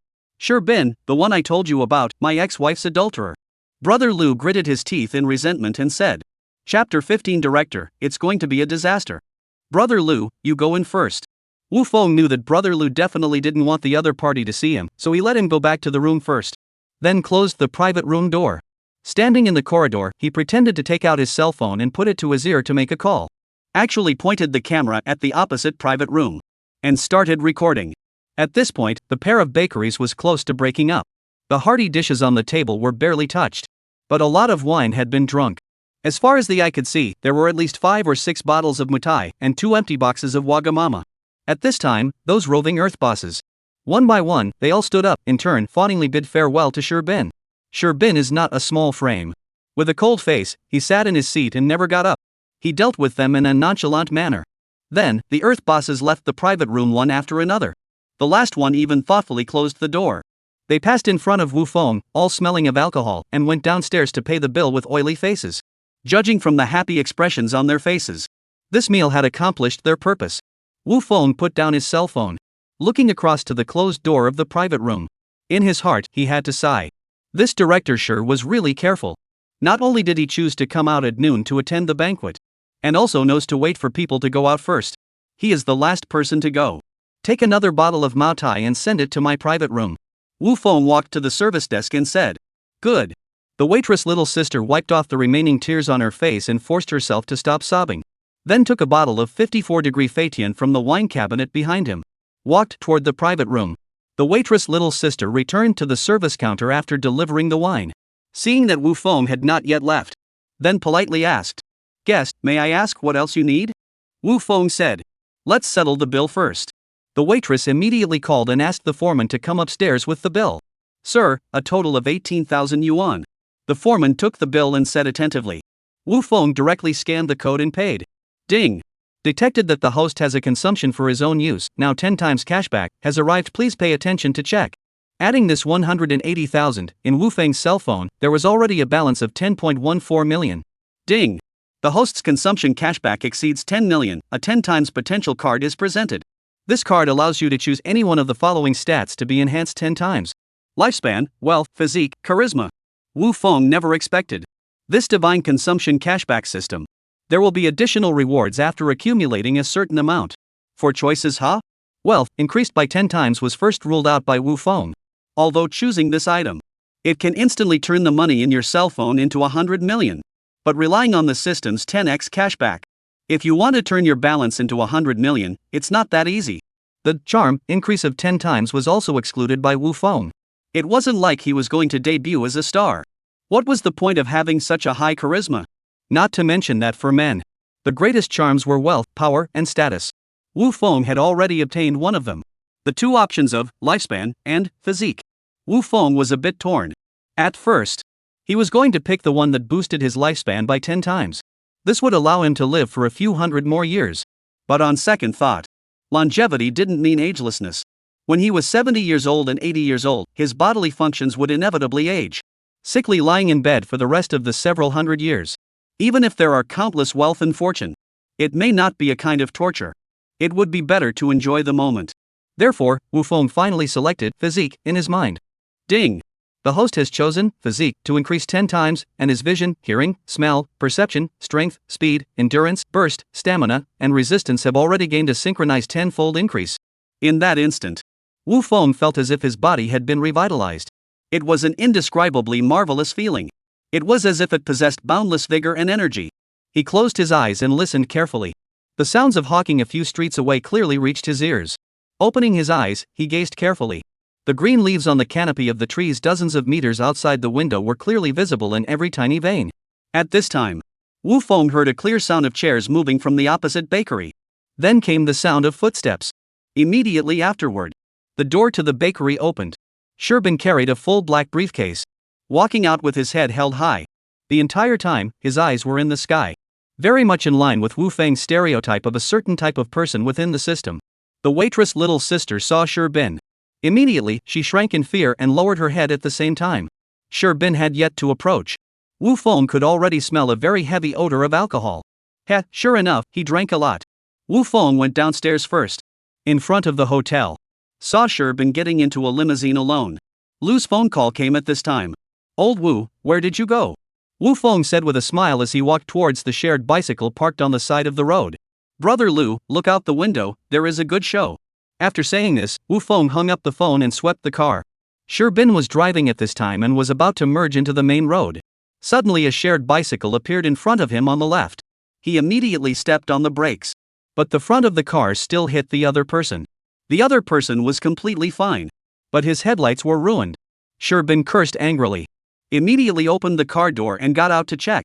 Bin, the one I told you about, my ex-wife's adulterer. Brother Lu gritted his teeth in resentment and said. Chapter 15 Director, it's going to be a disaster. Brother Lu, you go in first. Wu Feng knew that Brother Lu definitely didn't want the other party to see him, so he let him go back to the room first. Then closed the private room door. Standing in the corridor, he pretended to take out his cell phone and put it to his ear to make a call. Actually pointed the camera at the opposite private room. And started recording. At this point, the pair of bakeries was close to breaking up. The hearty dishes on the table were barely touched. But a lot of wine had been drunk. As far as the eye could see, there were at least 5 or 6 bottles of mutai and 2 empty boxes of wagamama. At this time, those roving earth bosses. One by one, they all stood up, in turn, fawningly bid farewell to Bin. Bin is not a small frame. With a cold face, he sat in his seat and never got up. He dealt with them in a nonchalant manner. Then, the earth bosses left the private room one after another. The last one even thoughtfully closed the door. They passed in front of Wu Feng, all smelling of alcohol, and went downstairs to pay the bill with oily faces. Judging from the happy expressions on their faces, this meal had accomplished their purpose. Wu Feng put down his cell phone, looking across to the closed door of the private room. In his heart, he had to sigh. This director sure was really careful. Not only did he choose to come out at noon to attend the banquet, and also knows to wait for people to go out first. He is the last person to go. Take another bottle of Mao Tai and send it to my private room. Wu Feng walked to the service desk and said. Good. The waitress' little sister wiped off the remaining tears on her face and forced herself to stop sobbing. Then took a bottle of 54-degree Fétian from the wine cabinet behind him. Walked toward the private room. The waitress' little sister returned to the service counter after delivering the wine. Seeing that Wu Feng had not yet left, then politely asked. Guest, may I ask what else you need? Wu Feng said. Let's settle the bill first. The waitress immediately called and asked the foreman to come upstairs with the bill. Sir, a total of 18,000 yuan. The foreman took the bill and said attentively. Wu Feng directly scanned the code and paid. Ding. Detected that the host has a consumption for his own use, now 10 times cashback, has arrived, please pay attention to check. Adding this 180,000, in Wu Feng's cell phone, there was already a balance of 10.14 million. Ding. The host's consumption cashback exceeds 10 million, a 10 times potential card is presented. This card allows you to choose any one of the following stats to be enhanced 10 times. Lifespan, wealth, physique, charisma. Wu Feng never expected this divine consumption cashback system. There will be additional rewards after accumulating a certain amount. For choices, wealth, increased by 10 times, was first ruled out by Wu Feng. Although choosing this item, it can instantly turn the money in your cell phone into 100 million. But relying on the system's 10x cashback. If you want to turn your balance into 100 million, it's not that easy. The charm, increase of 10 times, was also excluded by Wu Feng. It wasn't like he was going to debut as a star. What was the point of having such a high charisma? Not to mention that for men, the greatest charms were wealth, power, and status. Wu Feng had already obtained one of them. The two options of lifespan and physique. Wu Feng was a bit torn. At first, he was going to pick the one that boosted his lifespan by 10 times. This would allow him to live for a few hundred more years. But on second thought, longevity didn't mean agelessness. When he was 70 years old and 80 years old, his bodily functions would inevitably age. sickly lying in bed for the rest of the several hundred years. Even if there are countless wealth and fortune, it may not be a kind of torture. It would be better to enjoy the moment. Therefore, Wu Feng finally selected physique in his mind. Ding! The host has chosen physique to increase 10 times, and his vision, hearing, smell, perception, strength, speed, endurance, burst, stamina, and resistance have already gained a synchronized 10-fold increase. In that instant, Wu Feng felt as if his body had been revitalized. It was an indescribably marvelous feeling. It was as if it possessed boundless vigor and energy. He closed his eyes and listened carefully. The sounds of hawking a few streets away clearly reached his ears. Opening his eyes, he gazed carefully. The green leaves on the canopy of the trees dozens of meters outside the window were clearly visible in every tiny vein. At this time, Wu Feng heard a clear sound of chairs moving from the opposite bakery. Then came the sound of footsteps. Immediately afterward, the door to the bakery opened. Sherbin carried a full black briefcase, walking out with his head held high. The entire time, his eyes were in the sky. Very much in line with Wu Feng's stereotype of a certain type of person within the system. The waitress' little sister saw Sherbin. Immediately, she shrank in fear and lowered her head at the same time. Sherbin had yet to approach. Wu Feng could already smell a very heavy odor of alcohol. Sure enough, he drank a lot. Wu Feng went downstairs first. In front of the hotel, saw Sherbin getting into a limousine alone. Lu's phone call came at this time. Old Wu, where did you go? Wu Feng said with a smile as he walked towards the shared bicycle parked on the side of the road. Brother Lu, look out the window, there is a good show. After saying this, Wu Feng hung up the phone and swept the car. Sherbin was driving at this time and was about to merge into the main road. Suddenly a shared bicycle appeared in front of him on the left. He immediately stepped on the brakes. But the front of the car still hit the other person. The other person was completely fine. But his headlights were ruined. Sherbin cursed angrily. Immediately opened the car door and got out to check.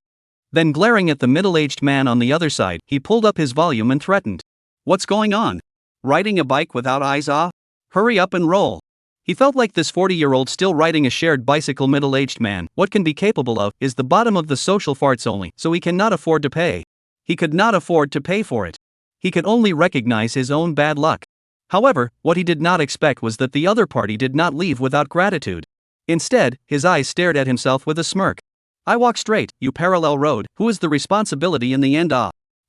Then glaring at the middle-aged man on the other side, he pulled up his volume and threatened. What's going on? Riding a bike without eyes off? Hurry up and roll. He felt like this 40-year-old still riding a shared bicycle middle-aged man, what can be capable of, is the bottom of the social farts only, so he cannot afford to pay. He could not afford to pay for it. He could only recognize his own bad luck. However, what he did not expect was that the other party did not leave without gratitude. Instead, his eyes stared at himself with a smirk. I walk straight, you parallel road, who is the responsibility in the end?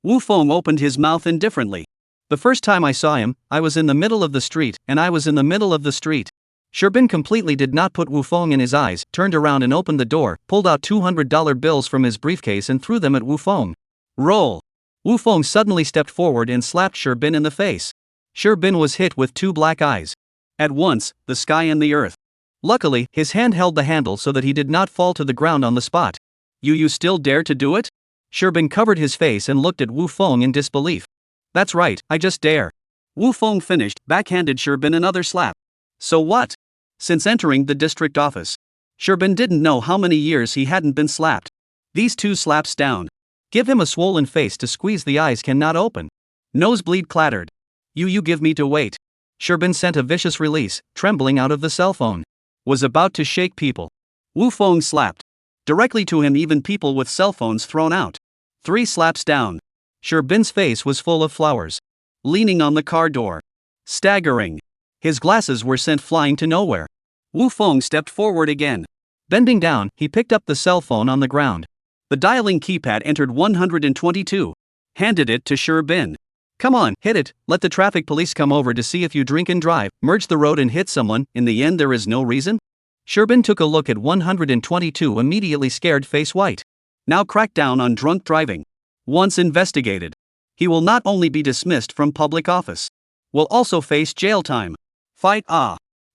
Wu Feng opened his mouth indifferently. The first time I saw him, I was in the middle of the street, and I was in the middle of the street. Sherbin completely did not put Wu Feng in his eyes, turned around and opened the door, pulled out $200 bills from his briefcase and threw them at Wu Feng. Roll! Wu Feng suddenly stepped forward and slapped Sherbin in the face. Sherbin was hit with two black eyes. At once, the sky and the earth. Luckily, his hand held the handle so that he did not fall to the ground on the spot. You still dare to do it? Sherbin covered his face and looked at Wu Feng in disbelief. That's right, I just dare. Wu Feng finished, backhanded Sherbin another slap. So what? Since entering the district office, Sherbin didn't know how many years he hadn't been slapped. These two slaps down. Give him a swollen face to squeeze the eyes cannot open. Nosebleed clattered. You give me to wait. Sherbin sent a vicious release, trembling out of the cell phone. Was about to shake people. Wu Feng slapped. Directly to him, even people with cell phones thrown out. 3 slaps down. Sherbin's face was full of flowers. Leaning on the car door. Staggering. His glasses were sent flying to nowhere. Wu Feng stepped forward again. Bending down, he picked up the cell phone on the ground. The dialing keypad entered 122. Handed it to Sherbin. Come on, hit it, let the traffic police come over to see if you drink and drive, merge the road and hit someone, in the end there is no reason? Sherbin took a look at 122, immediately scared face white. Now crack down on drunk driving. Once investigated, he will not only be dismissed from public office, will also face jail time. Fight?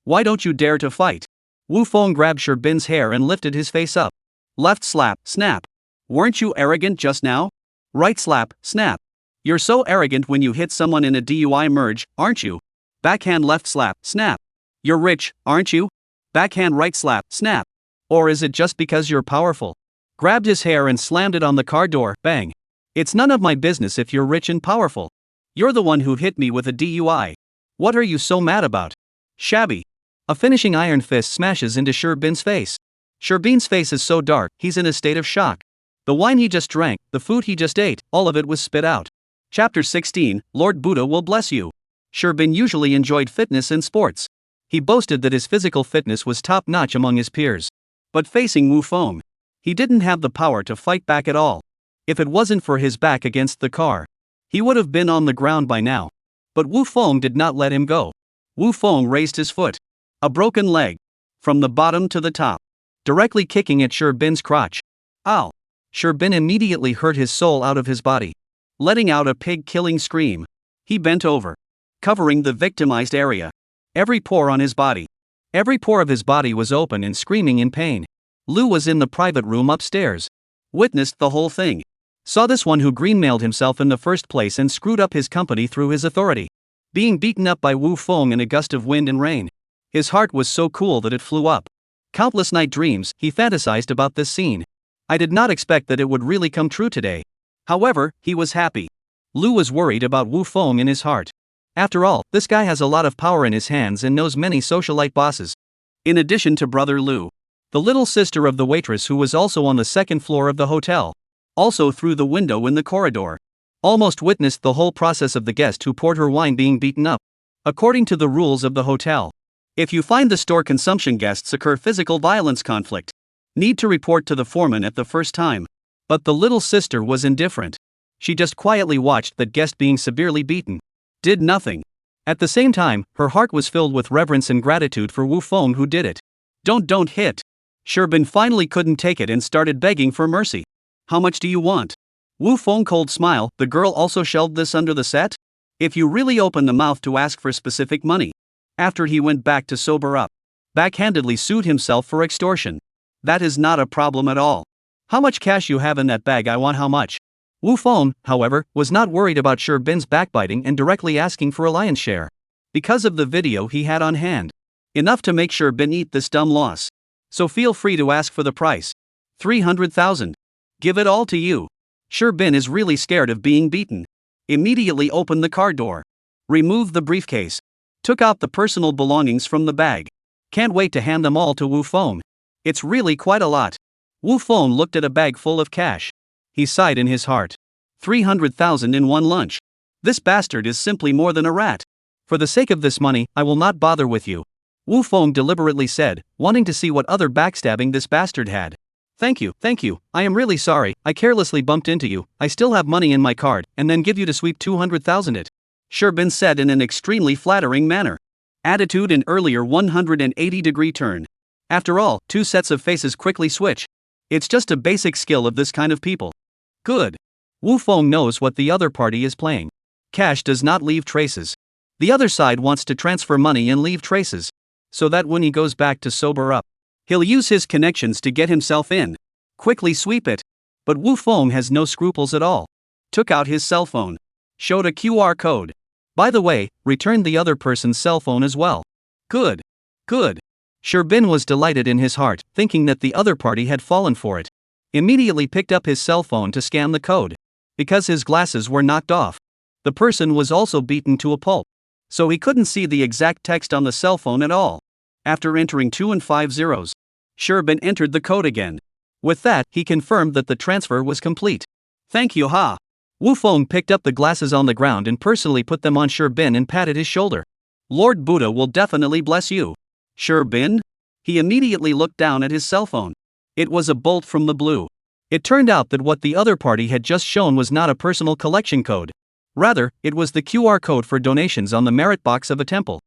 Why don't you dare to fight? Wu Feng grabbed Sherbin's hair and lifted his face up. Left slap, snap. Weren't you arrogant just now? Right slap, snap. You're so arrogant when you hit someone in a DUI merge, aren't you? Backhand left slap, snap. You're rich, aren't you? Backhand right slap, snap. Or is it just because you're powerful? Grabbed his hair and slammed it on the car door, bang. It's none of my business if you're rich and powerful. You're the one who hit me with a DUI. What are you so mad about? Shabby. A finishing iron fist smashes into Sherbin's face. Sherbin's face is so dark, he's in a state of shock. The wine he just drank, the food he just ate, all of it was spit out. Chapter 16, Lord Buddha will bless you. Sherbin usually enjoyed fitness and sports. He boasted that his physical fitness was top-notch among his peers. But facing Wu Feng, he didn't have the power to fight back at all. If it wasn't for his back against the car, he would have been on the ground by now. But Wu Feng did not let him go. Wu Feng raised his foot. A broken leg. From the bottom to the top. Directly kicking at Sherbin's crotch. Ow! Sherbin immediately hurt his soul out of his body. Letting out a pig-killing scream, he bent over, covering the victimized area. Every pore on his body. Every pore of his body was open and screaming in pain. Lu was in the private room upstairs. Witnessed the whole thing. Saw this one who greenmailed himself in the first place and screwed up his company through his authority. Being beaten up by Wu Feng in a gust of wind and rain. His heart was so cool that it flew up. Countless night dreams, he fantasized about this scene. I did not expect that it would really come true today. However, he was happy. Lu was worried about Wu Feng in his heart. After all, this guy has a lot of power in his hands and knows many socialite bosses. In addition to brother Lu, the little sister of the waitress who was also on the second floor of the hotel, also through the window in the corridor, almost witnessed the whole process of the guest who poured her wine being beaten up. According to the rules of the hotel, if you find the store consumption guests occur physical violence conflict, need to report to the foreman at the first time. But the little sister was indifferent. She just quietly watched that guest being severely beaten. Did nothing. At the same time, her heart was filled with reverence and gratitude for Wu Feng who did it. Don't hit. Sherbin finally couldn't take it and started begging for mercy. How much do you want? Wu Feng cold smile, the girl also shelved this under the set? If you really open the mouth to ask for specific money. After he went back to sober up. Backhandedly sued himself for extortion. That is not a problem at all. How much cash you have in that bag? I want how much? Wu Feng, however, was not worried about Sherbin's backbiting and directly asking for a lion's share. Because of the video he had on hand. Enough to make Sherbin eat this dumb loss. So feel free to ask for the price. 300,000. Give it all to you. Sherbin is really scared of being beaten. Immediately opened the car door. Removed the briefcase. Took out the personal belongings from the bag. Can't wait to hand them all to Wu Feng. It's really quite a lot. Wu Feng looked at a bag full of cash. He sighed in his heart. 300,000 in one lunch. This bastard is simply more than a rat. For the sake of this money, I will not bother with you. Wu Feng deliberately said, wanting to see what other backstabbing this bastard had. Thank you, I am really sorry, I carelessly bumped into you, I still have money in my card, and then give you to sweep 200,000 it. Sherbin said in an extremely flattering manner. Attitude an earlier 180-degree turn. After all, two sets of faces quickly switch. It's just a basic skill of this kind of people. Good. Wu Feng knows what the other party is playing. Cash does not leave traces. The other side wants to transfer money and leave traces. So that when he goes back to sober up, he'll use his connections to get himself in. Quickly sweep it. But Wu Feng has no scruples at all. Took out his cell phone. Showed a QR code. By the way, returned the other person's cell phone as well. Good. Sherbin was delighted in his heart, thinking that the other party had fallen for it. Immediately picked up his cell phone to scan the code. Because his glasses were knocked off. The person was also beaten to a pulp. So he couldn't see the exact text on the cell phone at all. After entering 2 and 5 zeros, Sherbin entered the code again. With that, he confirmed that the transfer was complete. Thank you, ha. Wu Feng picked up the glasses on the ground and personally put them on Sherbin and patted his shoulder. Lord Buddha will definitely bless you. Sherbin? He immediately looked down at his cell phone. It was a bolt from the blue. It turned out that what the other party had just shown was not a personal collection code. Rather, it was the QR code for donations on the merit box of a temple.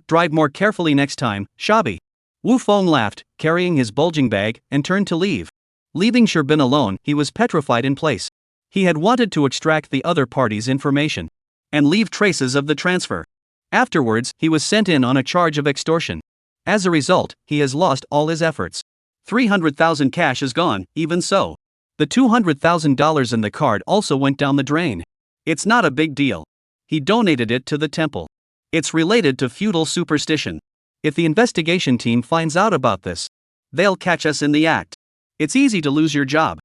Drive more carefully next time, Shabi. Wu Feng laughed, carrying his bulging bag, and turned to leave. Leaving Sherbin alone, he was petrified in place. He had wanted to extract the other party's information and leave traces of the transfer. Afterwards, he was sent in on a charge of extortion. As a result, he has lost all his efforts. 300,000 cash is gone, even so. The $200,000 in the card also went down the drain. It's not a big deal. He donated it to the temple. It's related to feudal superstition. If the investigation team finds out about this, they'll catch us in the act. It's easy to lose your job.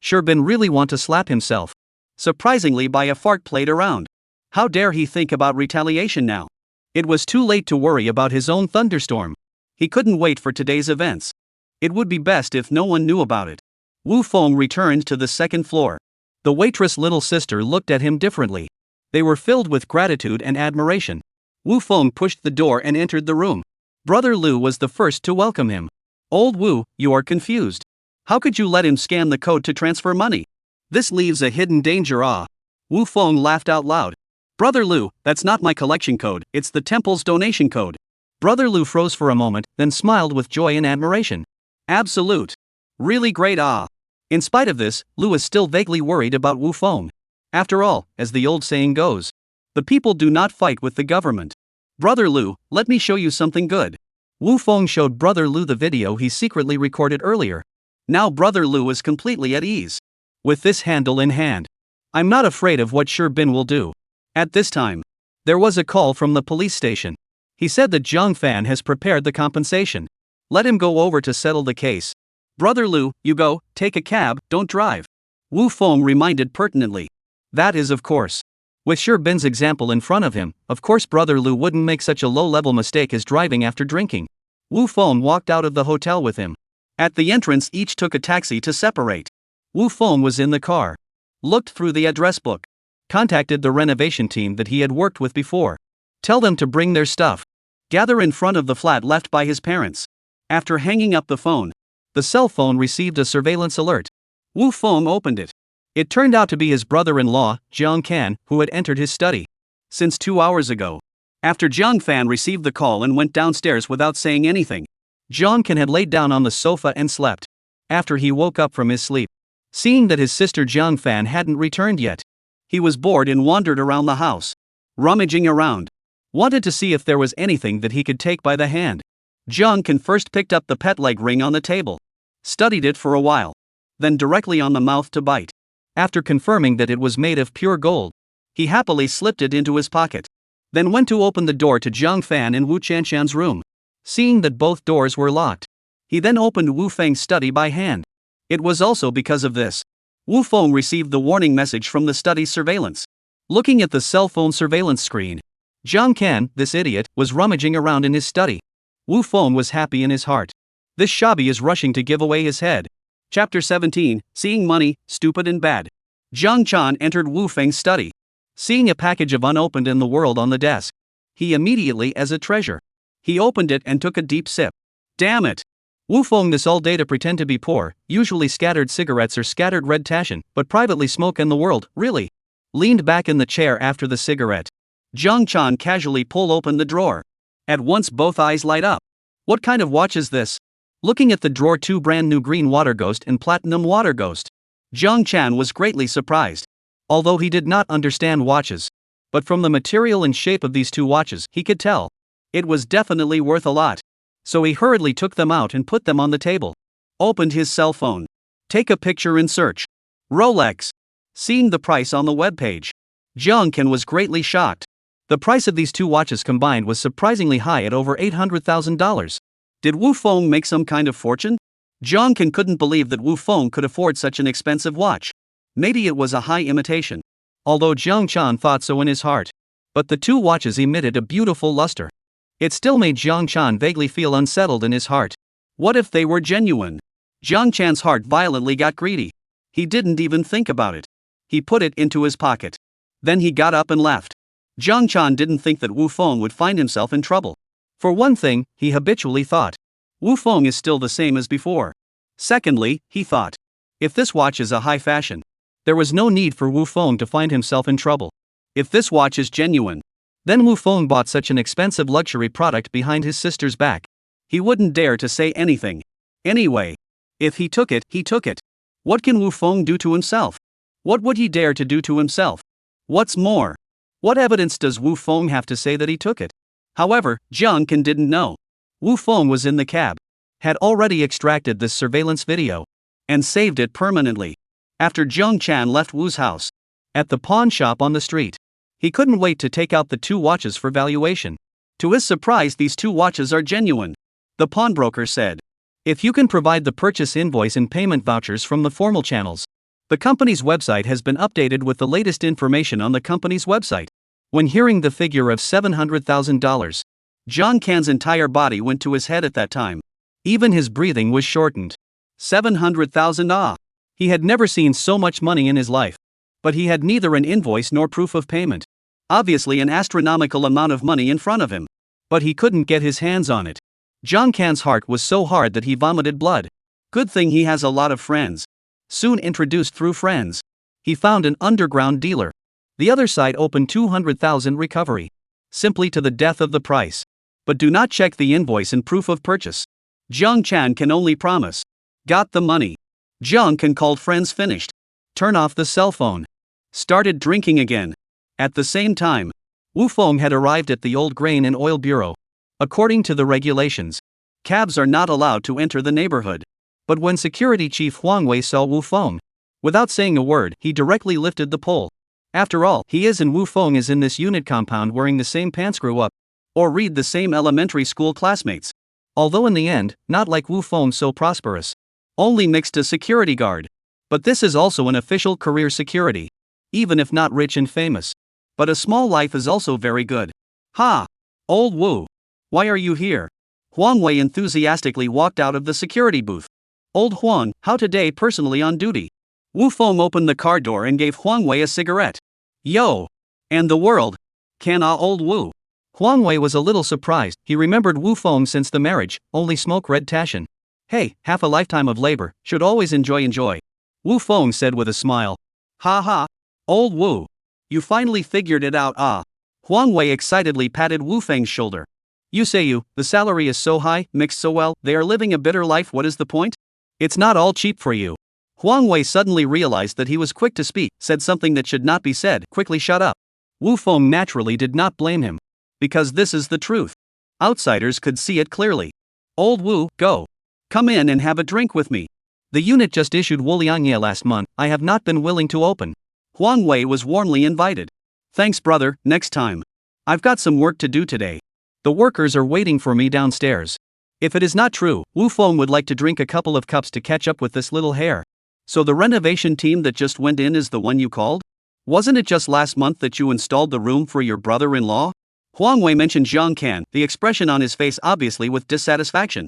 Sherbin really want to slap himself. Surprisingly, by a fart played around. How dare he think about retaliation now? It was too late to worry about his own thunderstorm. He couldn't wait for today's events. It would be best if no one knew about it. Wu Feng returned to the second floor. The waitress' little sister looked at him differently. They were filled with gratitude and admiration. Wu Feng pushed the door and entered the room. Brother Lu was the first to welcome him. Old Wu, you are confused. How could you let him scan the code to transfer money? This leaves a hidden danger. Wu Feng laughed out loud. Brother Lu, that's not my collection code, it's the temple's donation code. Brother Lu froze for a moment, then smiled with joy and admiration. Absolute. Really great. In spite of this, Lu is still vaguely worried about Wu Feng. After all, as the old saying goes, the people do not fight with the government. Brother Lu, let me show you something good. Wu Feng showed Brother Lu the video he secretly recorded earlier. Now Brother Lu is completely at ease. With this handle in hand, I'm not afraid of what Shi Bin will do. At this time, there was a call from the police station. He said that Zhang Fan has prepared the compensation. Let him go over to settle the case. Brother Lu, you go, take a cab, don't drive. Wu Feng reminded pertinently. That is of course. With Shi Bin's example in front of him, of course Brother Lu wouldn't make such a low-level mistake as driving after drinking. Wu Feng walked out of the hotel with him. At the entrance each took a taxi to separate. Wu Feng was in the car. Looked through the address book. Contacted the renovation team that he had worked with before. Tell them to bring their stuff. Gather in front of the flat left by his parents. After hanging up the phone, the cell phone received a surveillance alert. Wu Feng opened it. It turned out to be his brother-in-law, Jiang Kan, who had entered his study. Since 2 hours ago. After Jiang Fan received the call and went downstairs without saying anything, Jiang Kan had laid down on the sofa and slept. After he woke up from his sleep, seeing that his sister Jiang Fan hadn't returned yet, he was bored and wandered around the house. Rummaging around. Wanted to see if there was anything that he could take by the hand. Jiang Kan first picked up the pet leg ring on the table. Studied it for a while. Then directly on the mouth to bite. After confirming that it was made of pure gold, he happily slipped it into his pocket. Then went to open the door to Jiang Fan and Wu Chanshan's room. Seeing that both doors were locked, he then opened Wu Feng's study by hand. It was also because of this. Wu Feng received the warning message from the study's surveillance. Looking at the cell phone surveillance screen, Jiang Kan, this idiot, was rummaging around in his study. Wu Feng was happy in his heart. This shabby is rushing to give away his head. Chapter 17, Seeing Money, Stupid and Bad. Jiang Chan entered Wu Feng's study. Seeing a package of unopened in the world on the desk, he immediately as a treasure. He opened it and took a deep sip. Damn it! Wu Feng this all day to pretend to be poor, usually scattered cigarettes or scattered red tashin, but privately smoke in the world, really? Leaned back in the chair after the cigarette. Jiang Chan casually pulled open the drawer. At once both eyes light up. What kind of watch is this? Looking at the drawer, 2 brand new green water ghost and platinum water ghost. Jiang Chan was greatly surprised. Although he did not understand watches, but from the material and shape of these 2 watches he could tell. It was definitely worth a lot. So he hurriedly took them out and put them on the table. Opened his cell phone. Take a picture and search. Rolex. Seeing the price on the webpage, Jiang Kan was greatly shocked. The price of these 2 watches combined was surprisingly high at over $800,000. Did Wu Feng make some kind of fortune? Jiang Kan couldn't believe that Wu Feng could afford such an expensive watch. Maybe it was a high imitation. Although Jiang Chan thought so in his heart. But the 2 watches emitted a beautiful luster. It still made Jiang Chan vaguely feel unsettled in his heart. What if they were genuine? Jiang Chan's heart violently got greedy. He didn't even think about it. He put it into his pocket. Then he got up and left. Jiang Chan didn't think that Wu Feng would find himself in trouble. For one thing, he habitually thought, Wu Feng is still the same as before. Secondly, he thought, if this watch is a high fashion, there was no need for Wu Feng to find himself in trouble. If this watch is genuine, then Wu Feng bought such an expensive luxury product behind his sister's back. He wouldn't dare to say anything. Anyway, if he took it, he took it. What can Wu Feng do to himself? What would he dare to do to himself? What's more, what evidence does Wu Feng have to say that he took it? However, Jiang Kan didn't know. Wu Feng was in the cab. Had already extracted this surveillance video. And saved it permanently. After Jiang Chan left Wu's house. At the pawn shop on the street. He couldn't wait to take out the 2 watches for valuation. To his surprise, these 2 watches are genuine. The pawnbroker said, if you can provide the purchase invoice and payment vouchers from the formal channels. The company's website has been updated with the latest information on the company's website. When hearing the figure of $700,000, Jiang Kan's entire body went to his head at that time. Even his breathing was shortened. 700,000 He had never seen so much money in his life. But he had neither an invoice nor proof of payment. Obviously an astronomical amount of money in front of him. But he couldn't get his hands on it. Jiang Kan's heart was so hard that he vomited blood. Good thing he has a lot of friends. Soon introduced through friends, he found an underground dealer. The other side opened 200,000 recovery. Simply to the death of the price. But do not check the invoice and proof of purchase. Jiang Chan can only promise. Got the money. Jiang Kan called friends finished. Turn off the cell phone. Started drinking again. At the same time, Wu Feng had arrived at the old grain and oil bureau. According to the regulations, cabs are not allowed to enter the neighborhood. But when security chief Huang Wei saw Wu Feng, without saying a word, he directly lifted the pole. After all, he is and Wu Feng is in this unit compound wearing the same pants grew up. Or read the same elementary school classmates. Although in the end, not like Wu Feng so prosperous. Only mixed a security guard. But this is also an official career security. Even if not rich and famous. But a small life is also very good. Ha! Old Wu. Why are you here? Huang Wei enthusiastically walked out of the security booth. Old Huang, how today personally on duty? Wu Feng opened the car door and gave Huang Wei a cigarette. Yo! And the world? Old Wu. Huang Wei was a little surprised. He remembered Wu Feng since the marriage, only smoke red Tashan. Hey, half a lifetime of labor, should always enjoy. Wu Feng said with a smile. Ha ha. Old Wu. You finally figured it out, ah. Huang Wei excitedly patted Wu Feng's shoulder. You say the salary is so high, mixed so well, they are living a bitter life, what is the point? It's not all cheap for you. Huang Wei suddenly realized that he was quick to speak, said something that should not be said, quickly shut up. Wu Feng naturally did not blame him. Because this is the truth. Outsiders could see it clearly. Old Wu, go. Come in and have a drink with me. The unit just issued Wuliangye last month, I have not been willing to open. Huang Wei was warmly invited. Thanks brother, next time. I've got some work to do today. The workers are waiting for me downstairs. If it is not true, Wu Feng would like to drink a couple of cups to catch up with this little hair. So the renovation team that just went in is the one you called? Wasn't it just last month that you installed the room for your brother-in-law? Huang Wei mentioned Jiang Kan, the expression on his face obviously with dissatisfaction.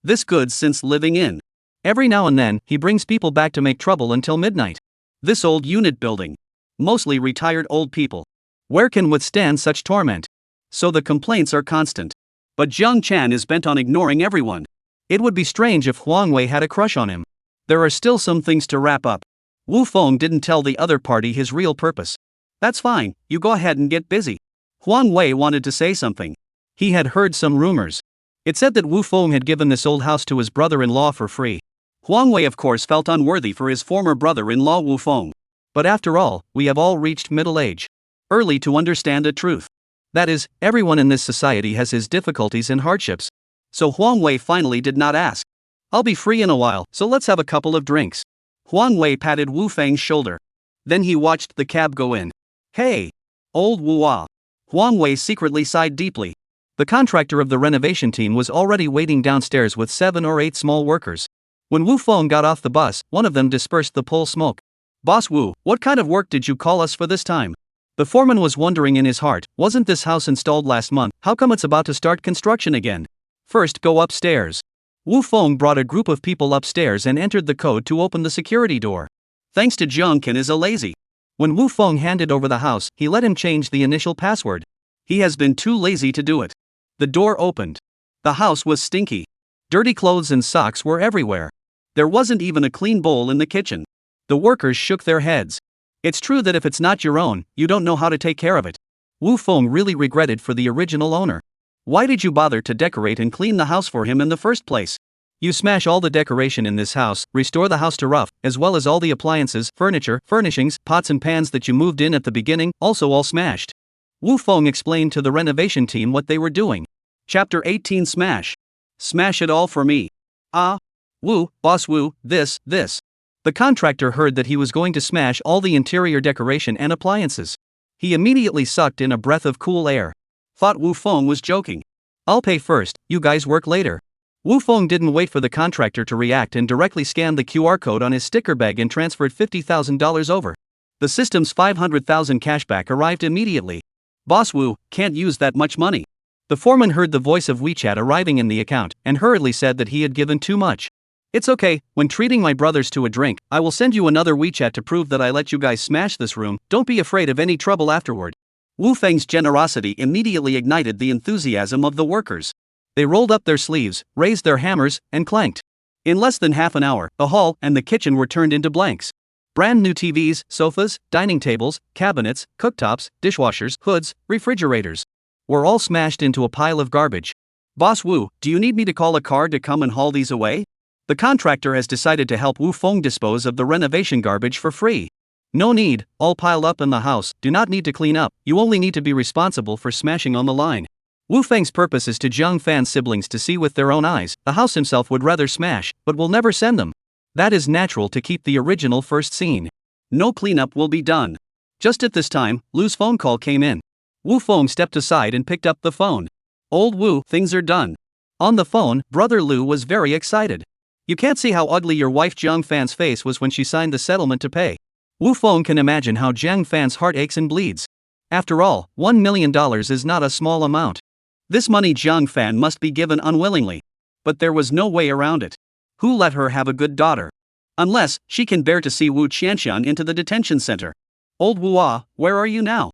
This goods since living in. Every now and then, he brings people back to make trouble until midnight. This old unit building. Mostly retired old people. Where can withstand such torment? So the complaints are constant. But Jiang Chan is bent on ignoring everyone. It would be strange if Huang Wei had a crush on him. There are still some things to wrap up. Wu Feng didn't tell the other party his real purpose. That's fine, you go ahead and get busy. Huang Wei wanted to say something. He had heard some rumors. It said that Wu Feng had given this old house to his brother-in-law for free. Huang Wei of course felt unworthy for his former brother-in-law Wu Feng. But after all, we have all reached middle age. Early to understand the truth. That is, everyone in this society has his difficulties and hardships. So Huang Wei finally did not ask. I'll be free in a while, so let's have a couple of drinks. Huang Wei patted Wu Feng's shoulder. Then he watched the cab go in. Hey! Old Wu Ah. Huang Wei secretly sighed deeply. The contractor of the renovation team was already waiting downstairs with 7 or 8 small workers. When Wu Feng got off the bus, one of them dispersed the pole smoke. Boss Wu, what kind of work did you call us for this time? The foreman was wondering in his heart, wasn't this house installed last month, how come it's about to start construction again? First go upstairs. Wu Feng brought a group of people upstairs and entered the code to open the security door. Thanks to Jiang Kan is a lazy. When Wu Feng handed over the house, he let him change the initial password. He has been too lazy to do it. The door opened. The house was stinky. Dirty clothes and socks were everywhere. There wasn't even a clean bowl in the kitchen. The workers shook their heads. It's true that if it's not your own, you don't know how to take care of it. Wu Feng really regretted for the original owner. Why did you bother to decorate and clean the house for him in the first place? You smash all the decoration in this house, restore the house to rough, as well as all the appliances, furniture, furnishings, pots and pans that you moved in at the beginning, also all smashed. Wu Feng explained to the renovation team what they were doing. Chapter 18 Smash. Smash it all for me. Ah. Wu, Boss Wu, this. The contractor heard that he was going to smash all the interior decoration and appliances. He immediately sucked in a breath of cool air. Thought Wu Feng was joking. I'll pay first, you guys work later. Wu Feng didn't wait for the contractor to react and directly scanned the QR code on his sticker bag and transferred $50,000 over. The system's 500,000 cashback arrived immediately. Boss Wu, can't use that much money. The foreman heard the voice of WeChat arriving in the account and hurriedly said that he had given too much. It's okay, when treating my brothers to a drink, I will send you another WeChat to prove that I let you guys smash this room, don't be afraid of any trouble afterward. Wu Feng's generosity immediately ignited the enthusiasm of the workers. They rolled up their sleeves, raised their hammers, and clanked. In less than half an hour, the hall and the kitchen were turned into blanks. Brand new TVs, sofas, dining tables, cabinets, cooktops, dishwashers, hoods, refrigerators were all smashed into a pile of garbage. Boss Wu, do you need me to call a car to come and haul these away? The contractor has decided to help Wu Feng dispose of the renovation garbage for free. No need, all piled up in the house, do not need to clean up, you only need to be responsible for smashing on the line. Wu Feng's purpose is to Zhang Fan's siblings to see with their own eyes. The house himself would rather smash, but will never send them. That is natural to keep the original first scene. No cleanup will be done. Just at this time, Lu's phone call came in. Wu Feng stepped aside and picked up the phone. Old Wu, things are done. On the phone, brother Lu was very excited. You can't see how ugly your wife Zhang Fan's face was when she signed the settlement to pay. Wu Feng can imagine how Zhang Fan's heart aches and bleeds. After all, $1 million is not a small amount. This money Zhang Fan must be given unwillingly. But there was no way around it. Who let her have a good daughter? Unless she can bear to see Wu Qianxian into the detention center. Old Wu, where are you now?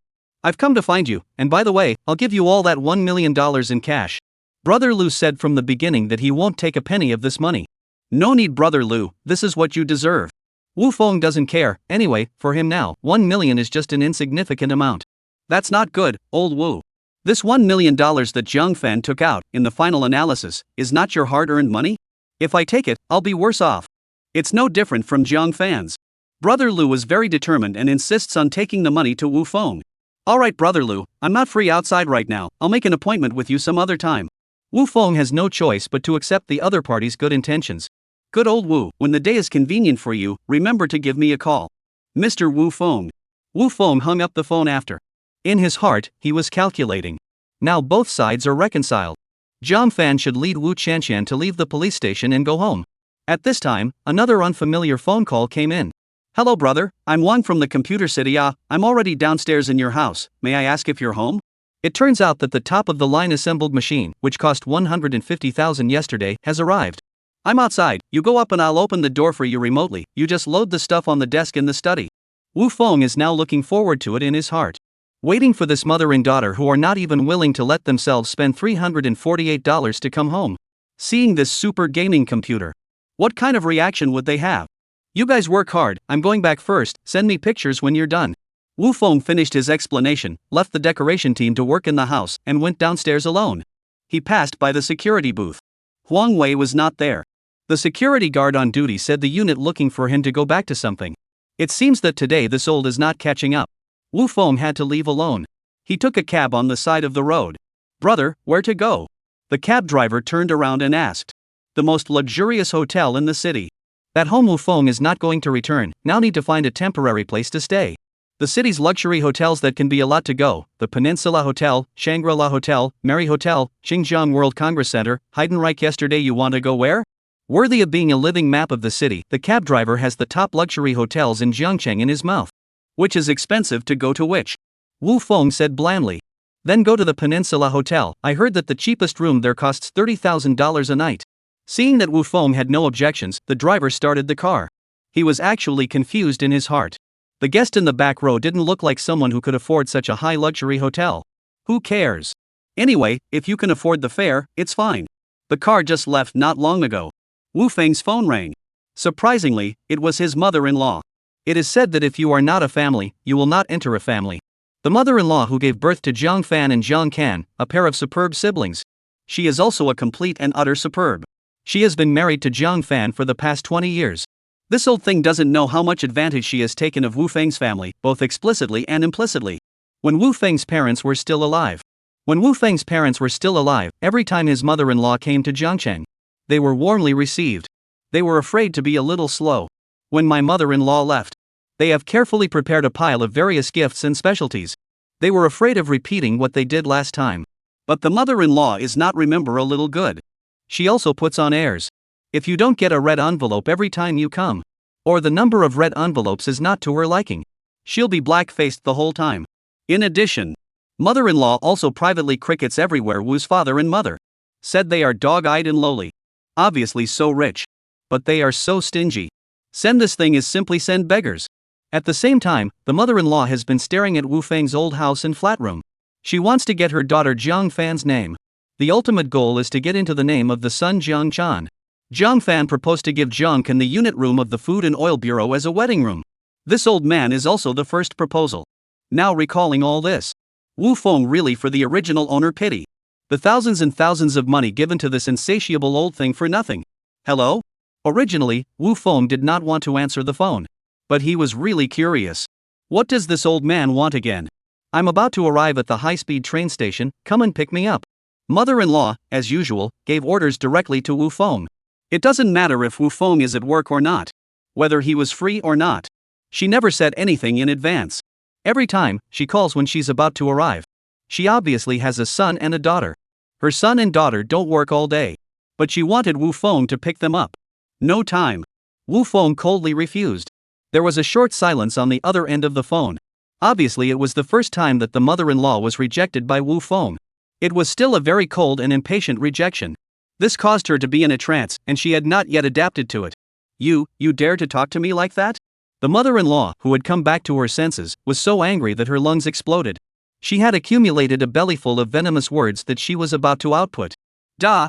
I've come to find you, and by the way, I'll give you all that $1 million in cash. Brother Lu said from the beginning that he won't take a penny of this money. No need, Brother Lu, this is what you deserve. Wu Feng doesn't care, anyway, for him now, 1 million is just an insignificant amount. That's not good, old Wu. This $1 million that Zhang Fan took out, in the final analysis, is not your hard-earned money? If I take it, I'll be worse off. It's no different from Zhang Fan's. Brother Lu is very determined and insists on taking the money to Wu Feng. Alright Brother Lu, I'm not free outside right now, I'll make an appointment with you some other time. Wu Feng has no choice but to accept the other party's good intentions. Good old Wu, when the day is convenient for you, remember to give me a call. Mr. Wu Feng. Wu Feng hung up the phone after. In his heart, he was calculating. Now both sides are reconciled. Zhang Fan should lead Wu Qianxian to leave the police station and go home. At this time, another unfamiliar phone call came in. Hello brother, I'm Wang from the computer city. I'm already downstairs in your house, may I ask if you're home? It turns out that the top-of-the-line assembled machine, which cost 150,000 yesterday, has arrived. I'm outside, you go up and I'll open the door for you remotely, you just load the stuff on the desk in the study. Wu Feng is now looking forward to it in his heart. Waiting for this mother and daughter who are not even willing to let themselves spend $348 to come home. Seeing this super gaming computer. What kind of reaction would they have? You guys work hard, I'm going back first, send me pictures when you're done. Wu Feng finished his explanation, left the decoration team to work in the house, and went downstairs alone. He passed by the security booth. Huang Wei was not there. The security guard on duty said the unit looking for him to go back to something. It seems that today this old is not catching up. Wu Feng had to leave alone. He took a cab on the side of the road. Brother, where to go? The cab driver turned around and asked. The most luxurious hotel in the city. That home Wu Feng is not going to return, now need to find a temporary place to stay. The city's luxury hotels that can be a lot to go, the Peninsula Hotel, Shangri-La Hotel, Mary Hotel, Xinjiang World Congress Center, Heidenreich. Yesterday you want to go where? Worthy of being a living map of the city, the cab driver has the top luxury hotels in Jiangcheng in his mouth. Which is expensive to go to which? Wu Feng said blandly. Then go to the Peninsula Hotel, I heard that the cheapest room there costs $30,000 a night. Seeing that Wu Feng had no objections, the driver started the car. He was actually confused in his heart. The guest in the back row didn't look like someone who could afford such a high luxury hotel. Who cares? Anyway, if you can afford the fare, it's fine. The car just left not long ago. Wu Feng's phone rang. Surprisingly, it was his mother-in-law. It is said that if you are not a family, you will not enter a family. The mother-in-law who gave birth to Zhang Fan and Zhang Can, a pair of superb siblings. She is also a complete and utter superb. She has been married to Zhang Fan for the past 20 years. This old thing doesn't know how much advantage she has taken of Wu Feng's family, both explicitly and implicitly. When Wu Feng's parents were still alive. Every time his mother-in-law came to Jiangcheng, they were warmly received. They were afraid to be a little slow. When my mother-in-law left, they have carefully prepared a pile of various gifts and specialties. They were afraid of repeating what they did last time. But the mother-in-law is not remember a little good. She also puts on airs. If you don't get a red envelope every time you come, or the number of red envelopes is not to her liking, she'll be black-faced the whole time. In addition, mother-in-law also privately crickets everywhere. Wu's father and mother said they are dog-eyed and lowly. Obviously so rich. But they are so stingy. Send this thing is simply send beggars. At the same time, the mother-in-law has been staring at Wu Feng's old house and flat room. She wants to get her daughter Zhang Fan's name. The ultimate goal is to get into the name of the son Jiang Chan. Jiang Fan proposed to give Jiang Kan the unit room of the Food and Oil Bureau as a wedding room. This old man is also the first proposal. Now recalling all this, Wu Feng really for the original owner pity. The thousands and thousands of money given to this insatiable old thing for nothing. Hello? Originally, Wu Feng did not want to answer the phone. But he was really curious. What does this old man want again? I'm about to arrive at the high-speed train station, come and pick me up. Mother-in-law, as usual, gave orders directly to Wu Feng. It doesn't matter if Wu Feng is at work or not. Whether he was free or not. She never said anything in advance. Every time, she calls when she's about to arrive. She obviously has a son and a daughter. Her son and daughter don't work all day. But she wanted Wu Feng to pick them up. No time. Wu Feng coldly refused. There was a short silence on the other end of the phone. Obviously it was the first time that the mother-in-law was rejected by Wu Feng. It was still a very cold and impatient rejection. This caused her to be in a trance, and she had not yet adapted to it. You dare to talk to me like that? The mother-in-law, who had come back to her senses, was so angry that her lungs exploded. She had accumulated a bellyful of venomous words that she was about to output. Da.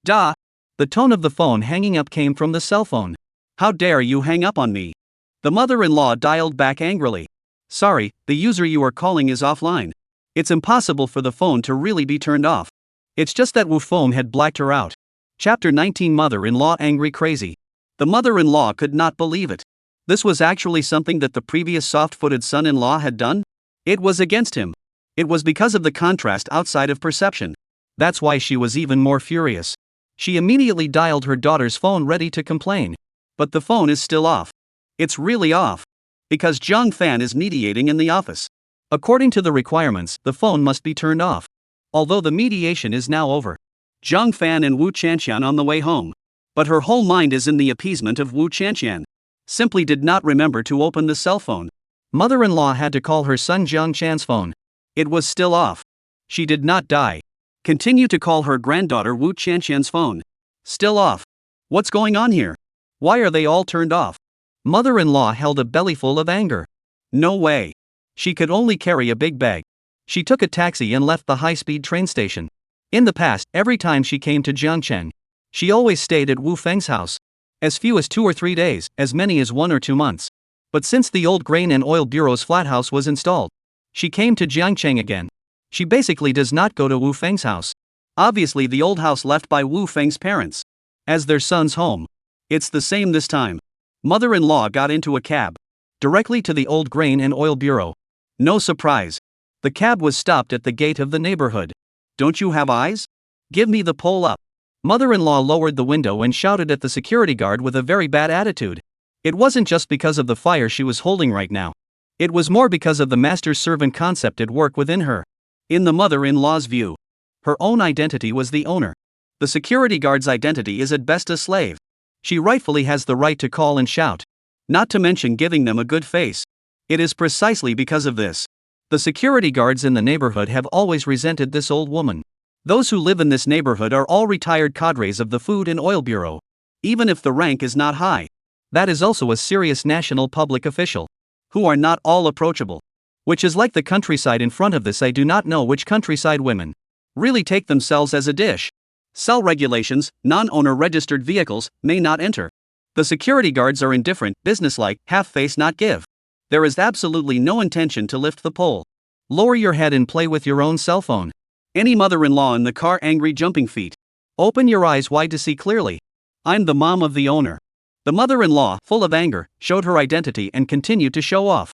The tone of the phone hanging up came from the cell phone. How dare you hang up on me? The mother-in-law dialed back angrily. Sorry, the user you are calling is offline. It's impossible for the phone to really be turned off. It's just that Wu Feng had blacked her out. Chapter 19 Mother-in-law angry crazy. The mother-in-law could not believe it. This was actually something that the previous soft-footed son-in-law had done? It was against him. It was because of the contrast outside of perception. That's why she was even more furious. She immediately dialed her daughter's phone ready to complain. But the phone is still off. It's really off. Because Jiang Fan is mediating in the office. According to the requirements, the phone must be turned off. Although the mediation is now over. Jiang Fan and Wu Chanqian on the way home. But her whole mind is in the appeasement of Wu Chanqian. Simply did not remember to open the cell phone. Mother-in-law had to call her son Jiang Chan's phone. It was still off. She did not die. Continue to call her granddaughter Wu Chanqian's phone. Still off. What's going on here? Why are they all turned off? Mother-in-law held a bellyful of anger. No way. She could only carry a big bag. She took a taxi and left the high-speed train station. In the past, every time she came to Jiangcheng, she always stayed at Wu Feng's house. As few as 2 or 3 days, as many as 1 or 2 months. But since the old Grain and Oil Bureau's flat house was installed, she came to Jiangcheng again. She basically does not go to Wu Feng's house. Obviously the old house left by Wu Feng's parents. As their son's home. It's the same this time. Mother-in-law got into a cab. Directly to the old Grain and Oil Bureau. No surprise. The cab was stopped at the gate of the neighborhood. Don't you have eyes? Give me the pole up. Mother-in-law lowered the window and shouted at the security guard with a very bad attitude. It wasn't just because of the fire she was holding right now. It was more because of the master-servant concept at work within her. In the mother-in-law's view, her own identity was the owner. The security guard's identity is at best a slave. She rightfully has the right to call and shout. Not to mention giving them a good face. It is precisely because of this. The security guards in the neighborhood have always resented this old woman. Those who live in this neighborhood are all retired cadres of the Food and Oil Bureau. Even if the rank is not high. That is also a serious national public official. Who are not all approachable. Which is like the countryside in front of this. I do not know which countryside women really take themselves as a dish. Cell regulations, non-owner registered vehicles, may not enter. The security guards are indifferent, businesslike, half-face not give. There is absolutely no intention to lift the pole. Lower your head and play with your own cell phone. Any mother-in-law in the car angry jumping feet. Open your eyes wide to see clearly. I'm the mom of the owner. The mother-in-law, full of anger, showed her identity and continued to show off.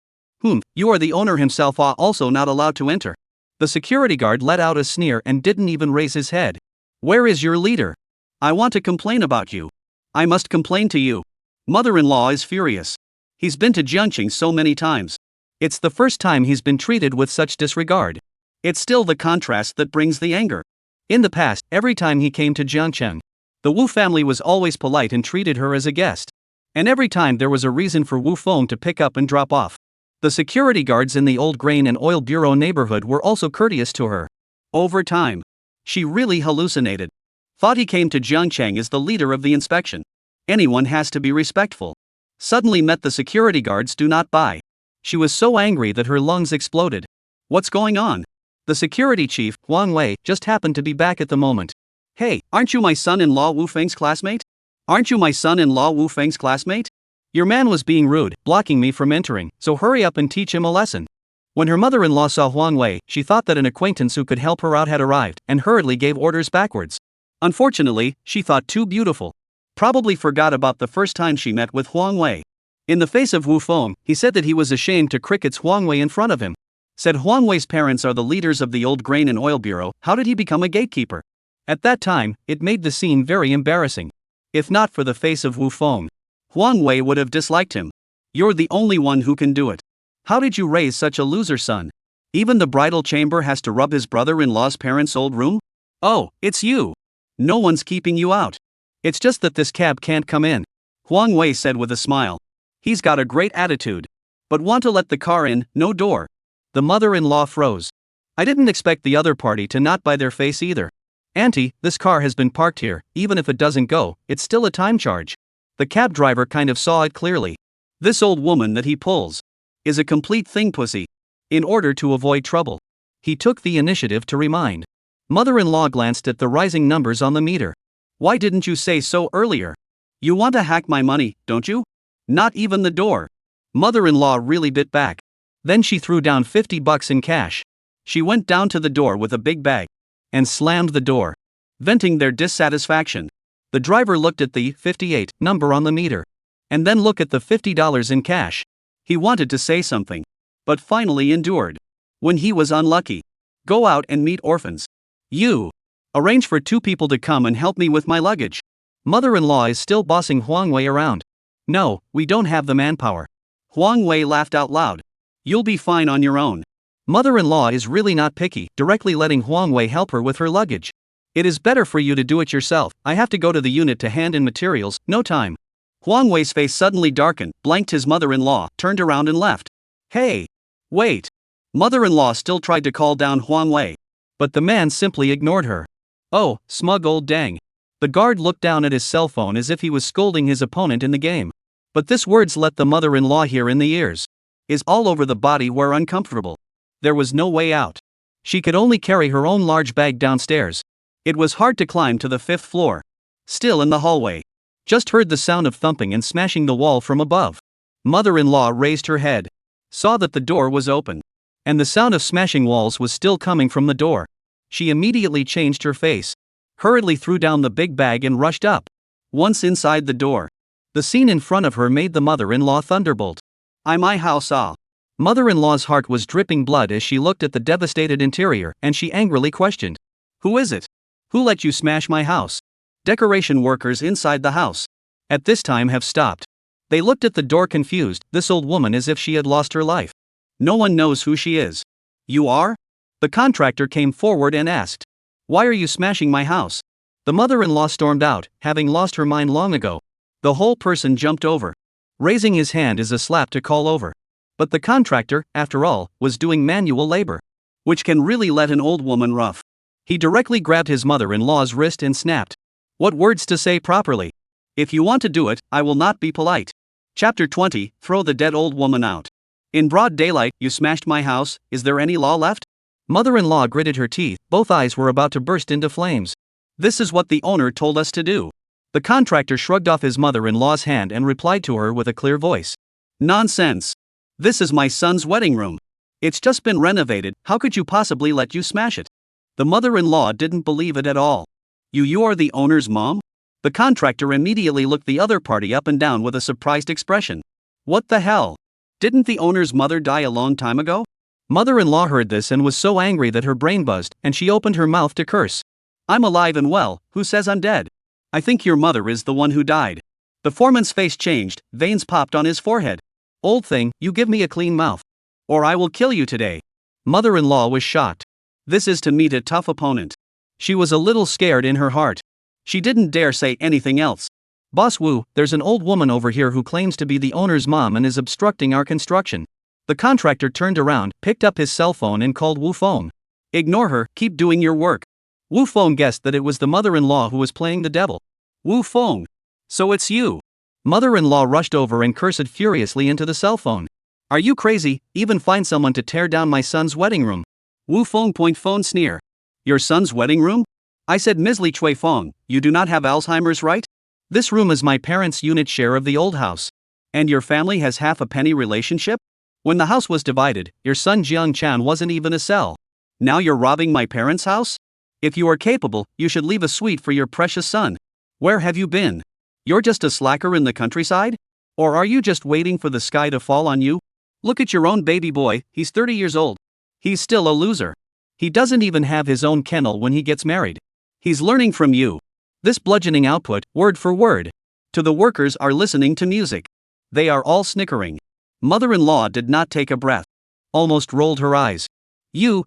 You are the owner himself, also not allowed to enter. The security guard let out a sneer and didn't even raise his head. Where is your leader? I want to complain about you. I must complain to you. Mother-in-law is furious. He's been to Jiangcheng so many times. It's the first time he's been treated with such disregard. It's still the contrast that brings the anger. In the past, every time he came to Jiangcheng, the Wu family was always polite and treated her as a guest. And every time there was a reason for Wu Feng to pick up and drop off. The security guards in the old Grain and Oil Bureau neighborhood were also courteous to her. Over time, she really hallucinated. Thought he came to Jiangcheng as the leader of the inspection. Anyone has to be respectful. Suddenly met the security guards do not buy. She was so angry that her lungs exploded. What's going on? The security chief, Huang Wei, just happened to be back at the moment. Hey, aren't you my son-in-law Wu Feng's classmate? Aren't you my son-in-law Wu Feng's classmate? Your man was being rude, blocking me from entering, so hurry up and teach him a lesson. When her mother-in-law saw Huang Wei, she thought that an acquaintance who could help her out had arrived, and hurriedly gave orders backwards. Unfortunately, she thought too beautiful. Probably forgot about the first time she met with Huang Wei. In the face of Wu Feng, he said that he was ashamed to crickets Huang Wei in front of him. Said Huang Wei's parents are the leaders of the old grain and oil bureau, how did he become a gatekeeper? At that time, it made the scene very embarrassing. If not for the face of Wu Feng, Huang Wei would have disliked him. You're the only one who can do it. How did you raise such a loser son? Even the bridal chamber has to rub his brother-in-law's parents' old room? Oh, it's you. No one's keeping you out. It's just that this cab can't come in, Huang Wei said with a smile. He's got a great attitude. But want to let the car in, no door. The mother-in-law froze. I didn't expect the other party to not buy their face either. Auntie, this car has been parked here, even if it doesn't go, it's still a time charge. The cab driver kind of saw it clearly. This old woman that he pulls is a complete thing pussy. In order to avoid trouble, he took the initiative to remind. Mother-in-law glanced at the rising numbers on the meter. Why didn't you say so earlier? You want to hack my money, don't you? Not even the door. Mother-in-law really bit back. Then she threw down $50 in cash. She went down to the door with a big bag and slammed the door, venting their dissatisfaction. The driver looked at the 58 number on the meter and then looked at the $50 in cash. He wanted to say something, but finally endured. When he was unlucky. Go out and meet orphans. You. Arrange for 2 people to come and help me with my luggage. Mother-in-law is still bossing Huang Wei around. No, we don't have the manpower. Huang Wei laughed out loud. You'll be fine on your own. Mother-in-law is really not picky, directly letting Huang Wei help her with her luggage. It is better for you to do it yourself, I have to go to the unit to hand in materials, no time. Huang Wei's face suddenly darkened, blanked his mother-in-law, turned around and left. Hey! Wait! Mother-in-law still tried to call down Huang Wei, but the man simply ignored her. Oh, smug old dang. The guard looked down at his cell phone as if he was scolding his opponent in the game. But this words let the mother-in-law hear in the ears. Is all over the body were uncomfortable. There was no way out. She could only carry her own large bag downstairs. It was hard to climb to the 5th floor. Still in the hallway. Just heard the sound of thumping and smashing the wall from above. Mother-in-law raised her head. Saw that the door was open. And the sound of smashing walls was still coming from the door. She immediately changed her face. Hurriedly threw down the big bag and rushed up. Once inside the door, the scene in front of her made the mother-in-law thunderbolt. My house ah. Mother-in-law's heart was dripping blood as she looked at the devastated interior, and she angrily questioned. Who is it? Who let you smash my house? Decoration workers inside the house at this time have stopped. They looked at the door confused, this old woman as if she had lost her life. No one knows who she is. You are? The contractor came forward and asked. Why are you smashing my house? The mother-in-law stormed out, having lost her mind long ago. The whole person jumped over. Raising his hand is a slap to call over. But the contractor, after all, was doing manual labor, which can really let an old woman rough. He directly grabbed his mother-in-law's wrist and snapped. What words to say properly? If you want to do it, I will not be polite. Chapter 20, Throw the dead old woman out. In broad daylight, you smashed my house, is there any law left? Mother-in-law gritted her teeth, both eyes were about to burst into flames. This is what the owner told us to do. The contractor shrugged off his mother-in-law's hand and replied to her with a clear voice. Nonsense. This is my son's wedding room. It's just been renovated, how could you possibly let you smash it? The mother-in-law didn't believe it at all. You are the owner's mom? The contractor immediately looked the other party up and down with a surprised expression. What the hell? Didn't the owner's mother die a long time ago? Mother-in-law heard this and was so angry that her brain buzzed, and she opened her mouth to curse. I'm alive and well, who says I'm dead? I think your mother is the one who died. The foreman's face changed, veins popped on his forehead. Old thing, you give me a clean mouth, or I will kill you today. Mother-in-law was shocked. This is to meet a tough opponent. She was a little scared in her heart. She didn't dare say anything else. Boss Wu, there's an old woman over here who claims to be the owner's mom and is obstructing our construction. The contractor turned around, picked up his cell phone and called Wu Feng. Ignore her, keep doing your work. Wu Feng guessed that it was the mother-in-law who was playing the devil. Wu Feng. So it's you. Mother-in-law rushed over and cursed furiously into the cell phone. Are you crazy? Even find someone to tear down my son's wedding room. Wu Feng point phone sneer. Your son's wedding room? I said Ms. Li Chui Feng, you do not have Alzheimer's, right? This room is my parents' unit share of the old house. And your family has half a penny relationship? When the house was divided, your son Jiang Chan wasn't even a cell. Now you're robbing my parents' house? If you are capable, you should leave a suite for your precious son. Where have you been? You're just a slacker in the countryside? Or are you just waiting for the sky to fall on you? Look at your own baby boy, he's 30 years old. He's still a loser. He doesn't even have his own kennel when he gets married. He's learning from you. This bludgeoning output, word for word. To the workers are listening to music. They are all snickering. Mother-in-law did not take a breath. Almost rolled her eyes. You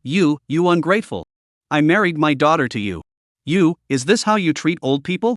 ungrateful. I married my daughter to you. Is this how you treat old people?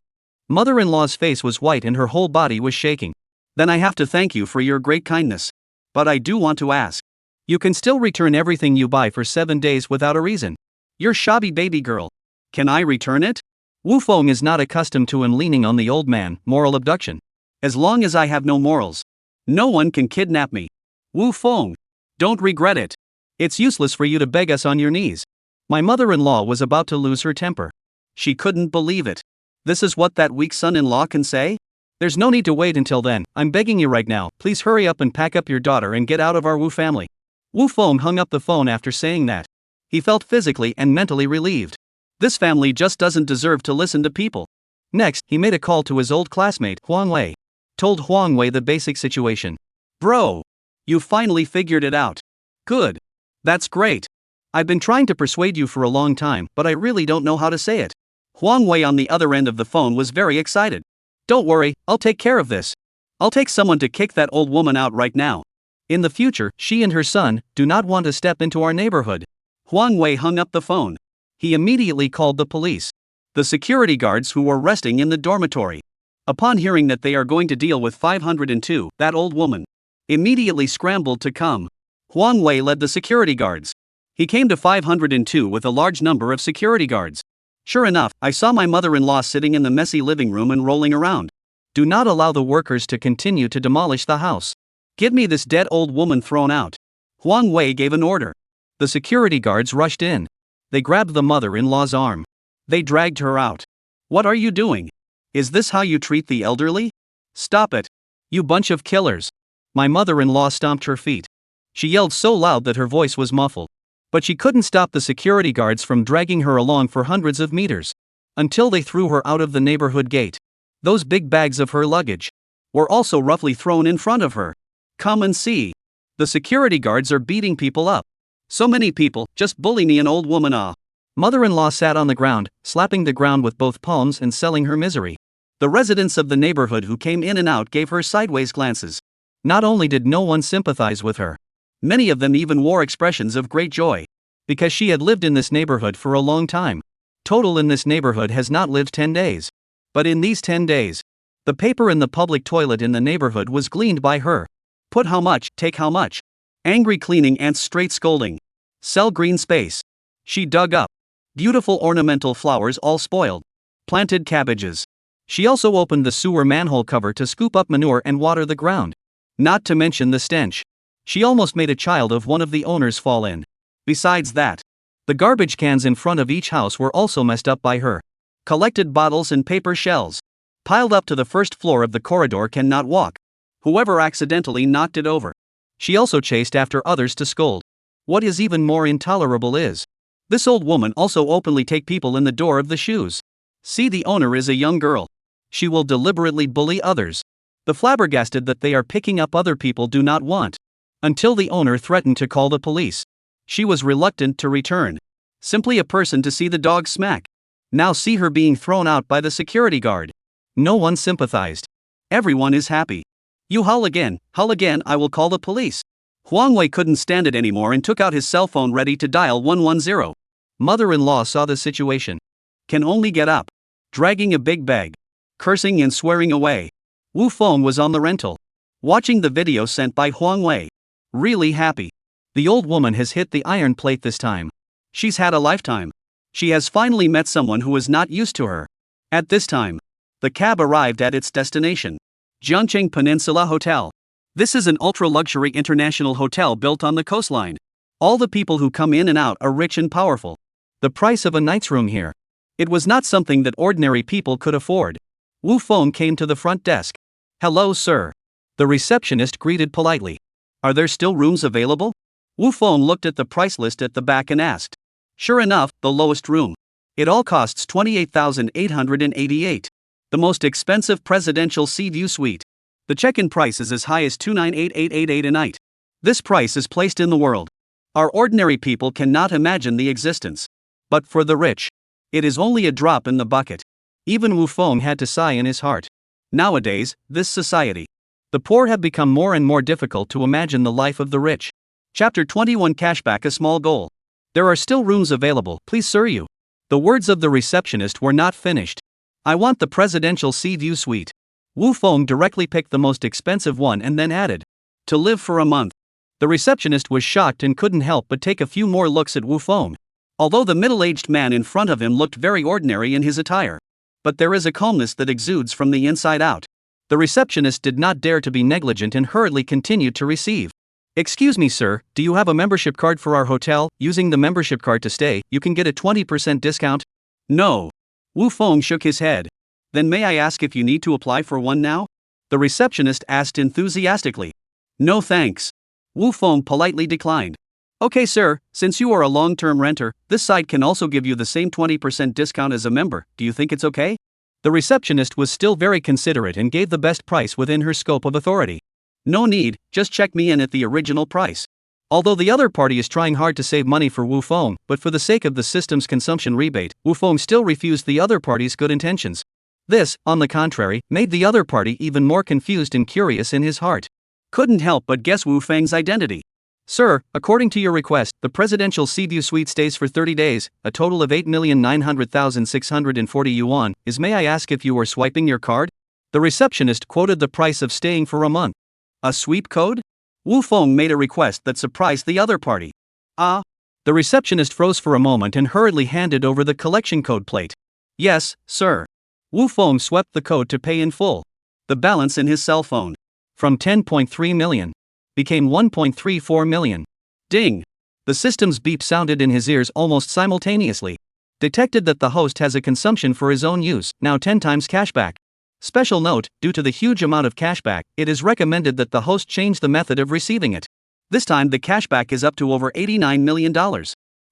Mother-in-law's face was white and her whole body was shaking. Then I have to thank you for your great kindness. But I do want to ask. You can still return everything you buy for 7 days without a reason. You're shabby baby girl. Can I return it? Wu Feng is not accustomed to him leaning on the old man, moral abduction. As long as I have no morals, no one can kidnap me. Wu Feng, don't regret it. It's useless for you to beg us on your knees. My mother-in-law was about to lose her temper. She couldn't believe it. This is what that weak son-in-law can say? There's no need to wait until then. I'm begging you right now, please hurry up and pack up your daughter and get out of our Wu family. Wu Feng hung up the phone after saying that. He felt physically and mentally relieved. This family just doesn't deserve to listen to people. Next, he made a call to his old classmate, Huang Wei. Told Huang Wei the basic situation. Bro, you finally figured it out. Good. That's great. I've been trying to persuade you for a long time, but I really don't know how to say it. Huang Wei on the other end of the phone was very excited. Don't worry, I'll take care of this. I'll take someone to kick that old woman out right now. In the future, she and her son do not want to step into our neighborhood. Huang Wei hung up the phone. He immediately called the police. The security guards who were resting in the dormitory. Upon hearing that they are going to deal with 502, that old woman immediately scrambled to come. Huang Wei led the security guards. He came to 502 with a large number of security guards. Sure enough, I saw my mother-in-law sitting in the messy living room and rolling around. Do not allow the workers to continue to demolish the house. Get me this dead old woman thrown out. Huang Wei gave an order. The security guards rushed in. They grabbed the mother-in-law's arm. They dragged her out. What are you doing? Is this how you treat the elderly? Stop it. You bunch of killers. My mother-in-law stomped her feet. She yelled so loud that her voice was muffled. But she couldn't stop the security guards from dragging her along for hundreds of meters. Until they threw her out of the neighborhood gate. Those big bags of her luggage were also roughly thrown in front of her. Come and see. The security guards are beating people up. So many people, just bully me an old woman ah. Mother-in-law sat on the ground, slapping the ground with both palms and selling her misery. The residents of the neighborhood who came in and out gave her sideways glances. Not only did no one sympathize with her, many of them even wore expressions of great joy. Because she had lived in this neighborhood for a long time. Total in this neighborhood has not lived 10 days. But in these 10 days, the paper in the public toilet in the neighborhood was gleaned by her. Put how much, take how much. Angry cleaning ants straight scolding. Sell green space. She dug up. Beautiful ornamental flowers all spoiled. Planted cabbages. She also opened the sewer manhole cover to scoop up manure and water the ground. Not to mention the stench. She almost made a child of one of the owners fall in. Besides that, the garbage cans in front of each house were also messed up by her. Collected bottles and paper shells. Piled up to the first floor of the corridor cannot walk. Whoever accidentally knocked it over. She also chased after others to scold. What is even more intolerable is, this old woman also openly take people in the door of the shoes. See, the owner is a young girl. She will deliberately bully others. The flabbergasted that they are picking up other people do not want. Until the owner threatened to call the police. She was reluctant to return. Simply a person to see the dog smack. Now see her being thrown out by the security guard. No one sympathized. Everyone is happy. You howl again, I will call the police. Huang Wei couldn't stand it anymore and took out his cell phone ready to dial 110. Mother-in-law saw the situation. Can only get up. Dragging a big bag. Cursing and swearing away. Wu Feng was on the rental. Watching the video sent by Huang Wei. Really happy. The old woman has hit the iron plate this time. She's had a lifetime. She has finally met someone who is not used to her. At this time, the cab arrived at its destination. Jiangcheng Peninsula Hotel. This is an ultra-luxury international hotel built on the coastline. All the people who come in and out are rich and powerful. The price of a night's room here. It was not something that ordinary people could afford. Wu Feng came to the front desk. "Hello, sir." The receptionist greeted politely. "Are there still rooms available?" Wu Feng looked at the price list at the back and asked. Sure enough, the lowest room. It all costs 28,888. The most expensive presidential sea view suite. The check-in price is as high as 298,888 a night. This price is placed in the world. Our ordinary people cannot imagine the existence. But for the rich, it is only a drop in the bucket. Even Wu Feng had to sigh in his heart. Nowadays, this society, the poor have become more and more difficult to imagine the life of the rich. Chapter 21 Cashback, a small goal. There are still rooms available, please sir you. The words of the receptionist were not finished. I want the presidential sea view suite. Wu Feng directly picked the most expensive one and then added, to live for a month. The receptionist was shocked and couldn't help but take a few more looks at Wu Feng. Although the middle-aged man in front of him looked very ordinary in his attire. But there is a calmness that exudes from the inside out. The receptionist did not dare to be negligent and hurriedly continued to receive. Excuse me sir, do you have a membership card for our hotel? Using the membership card to stay, you can get a 20% discount. No. Wu Feng shook his head. Then may I ask if you need to apply for one now? The receptionist asked enthusiastically. No thanks. Wu Feng politely declined. Okay sir, since you are a long-term renter, this site can also give you the same 20% discount as a member, do you think it's okay? The receptionist was still very considerate and gave the best price within her scope of authority. No need, just check me in at the original price. Although the other party is trying hard to save money for Wu Feng, but for the sake of the system's consumption rebate, Wu Feng still refused the other party's good intentions. This, on the contrary, made the other party even more confused and curious in his heart. Couldn't help but guess Wu Feng's identity. Sir, according to your request, the presidential sea view suite stays for 30 days, a total of 8,900,640 yuan. May I ask if you were swiping your card? The receptionist quoted the price of staying for a month. A sweep code? Wu Feng made a request that surprised the other party. Ah? The receptionist froze for a moment and hurriedly handed over the collection code plate. Yes, sir. Wu Feng swept the code to pay in full. The balance in his cell phone. From 10.3 million. Became 1.34 million. Ding! The system's beep sounded in his ears almost simultaneously. Detected that the host has a consumption for his own use, now 10 times cashback. Special note, due to the huge amount of cashback, it is recommended that the host change the method of receiving it. This time the cashback is up to over $89 million.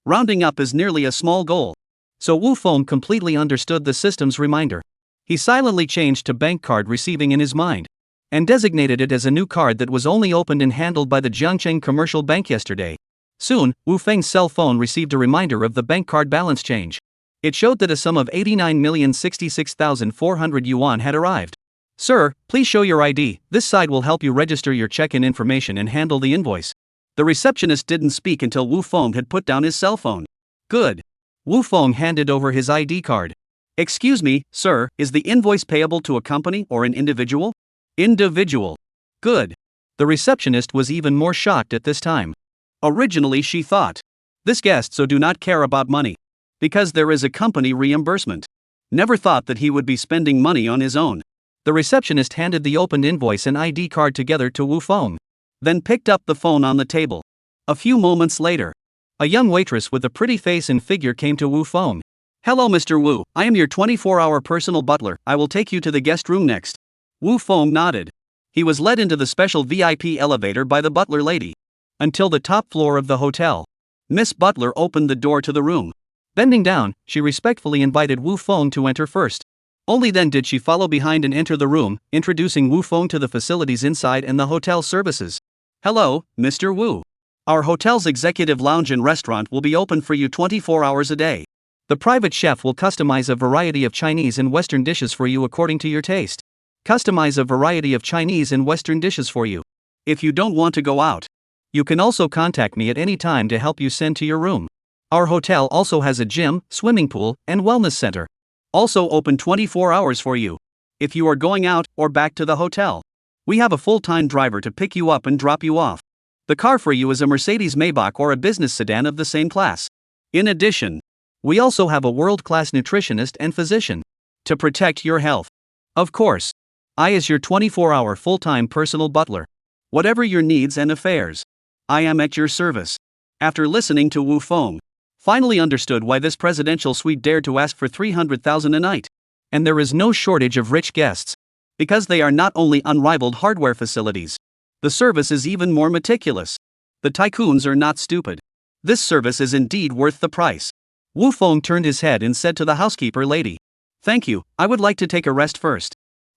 Rounding up is nearly a small goal. So Wu Feng completely understood the system's reminder. He silently changed to bank card receiving in his mind. And designated it as a new card that was only opened and handled by the Jiangcheng Commercial Bank yesterday. Soon, Wu Feng's cell phone received a reminder of the bank card balance change. It showed that a sum of 89,066,400 yuan had arrived. Sir, please show your ID, this side will help you register your check-in information and handle the invoice. The receptionist didn't speak until Wu Feng had put down his cell phone. Good. Wu Feng handed over his ID card. Excuse me, sir, is the invoice payable to a company or an individual? Individual. Good. The receptionist was even more shocked at this time. Originally she thought, this guest so do not care about money. Because there is a company reimbursement. Never thought that he would be spending money on his own. The receptionist handed the opened invoice and ID card together to Wu Feng. Then picked up the phone on the table. A few moments later, a young waitress with a pretty face and figure came to Wu Feng. Hello Mr. Wu, I am your 24-hour personal butler, I will take you to the guest room next. Wu Feng nodded. He was led into the special VIP elevator by the butler lady. Until the top floor of the hotel. Miss Butler opened the door to the room. Bending down, she respectfully invited Wu Feng to enter first. Only then did she follow behind and enter the room, introducing Wu Feng to the facilities inside and the hotel services. Hello, Mr. Wu. Our hotel's executive lounge and restaurant will be open for you 24 hours a day. The private chef will customize a variety of Chinese and Western dishes for you according to your taste. Customize a variety of Chinese and Western dishes for you. If you don't want to go out, you can also contact me at any time to help you send to your room. Our hotel also has a gym, swimming pool, and wellness center. Also open 24 hours for you. If you are going out or back to the hotel, we have a full-time driver to pick you up and drop you off. The car for you is a Mercedes Maybach or a business sedan of the same class. In addition, we also have a world-class nutritionist and physician to protect your health. Of course, I as your 24-hour full-time personal butler. Whatever your needs and affairs, I am at your service. After listening to Wu Feng, finally understood why this presidential suite dared to ask for 300,000 a night. And there is no shortage of rich guests. Because they are not only unrivaled hardware facilities, the service is even more meticulous. The tycoons are not stupid. This service is indeed worth the price. Wu Feng turned his head and said to the housekeeper lady, "Thank you, I would like to take a rest first."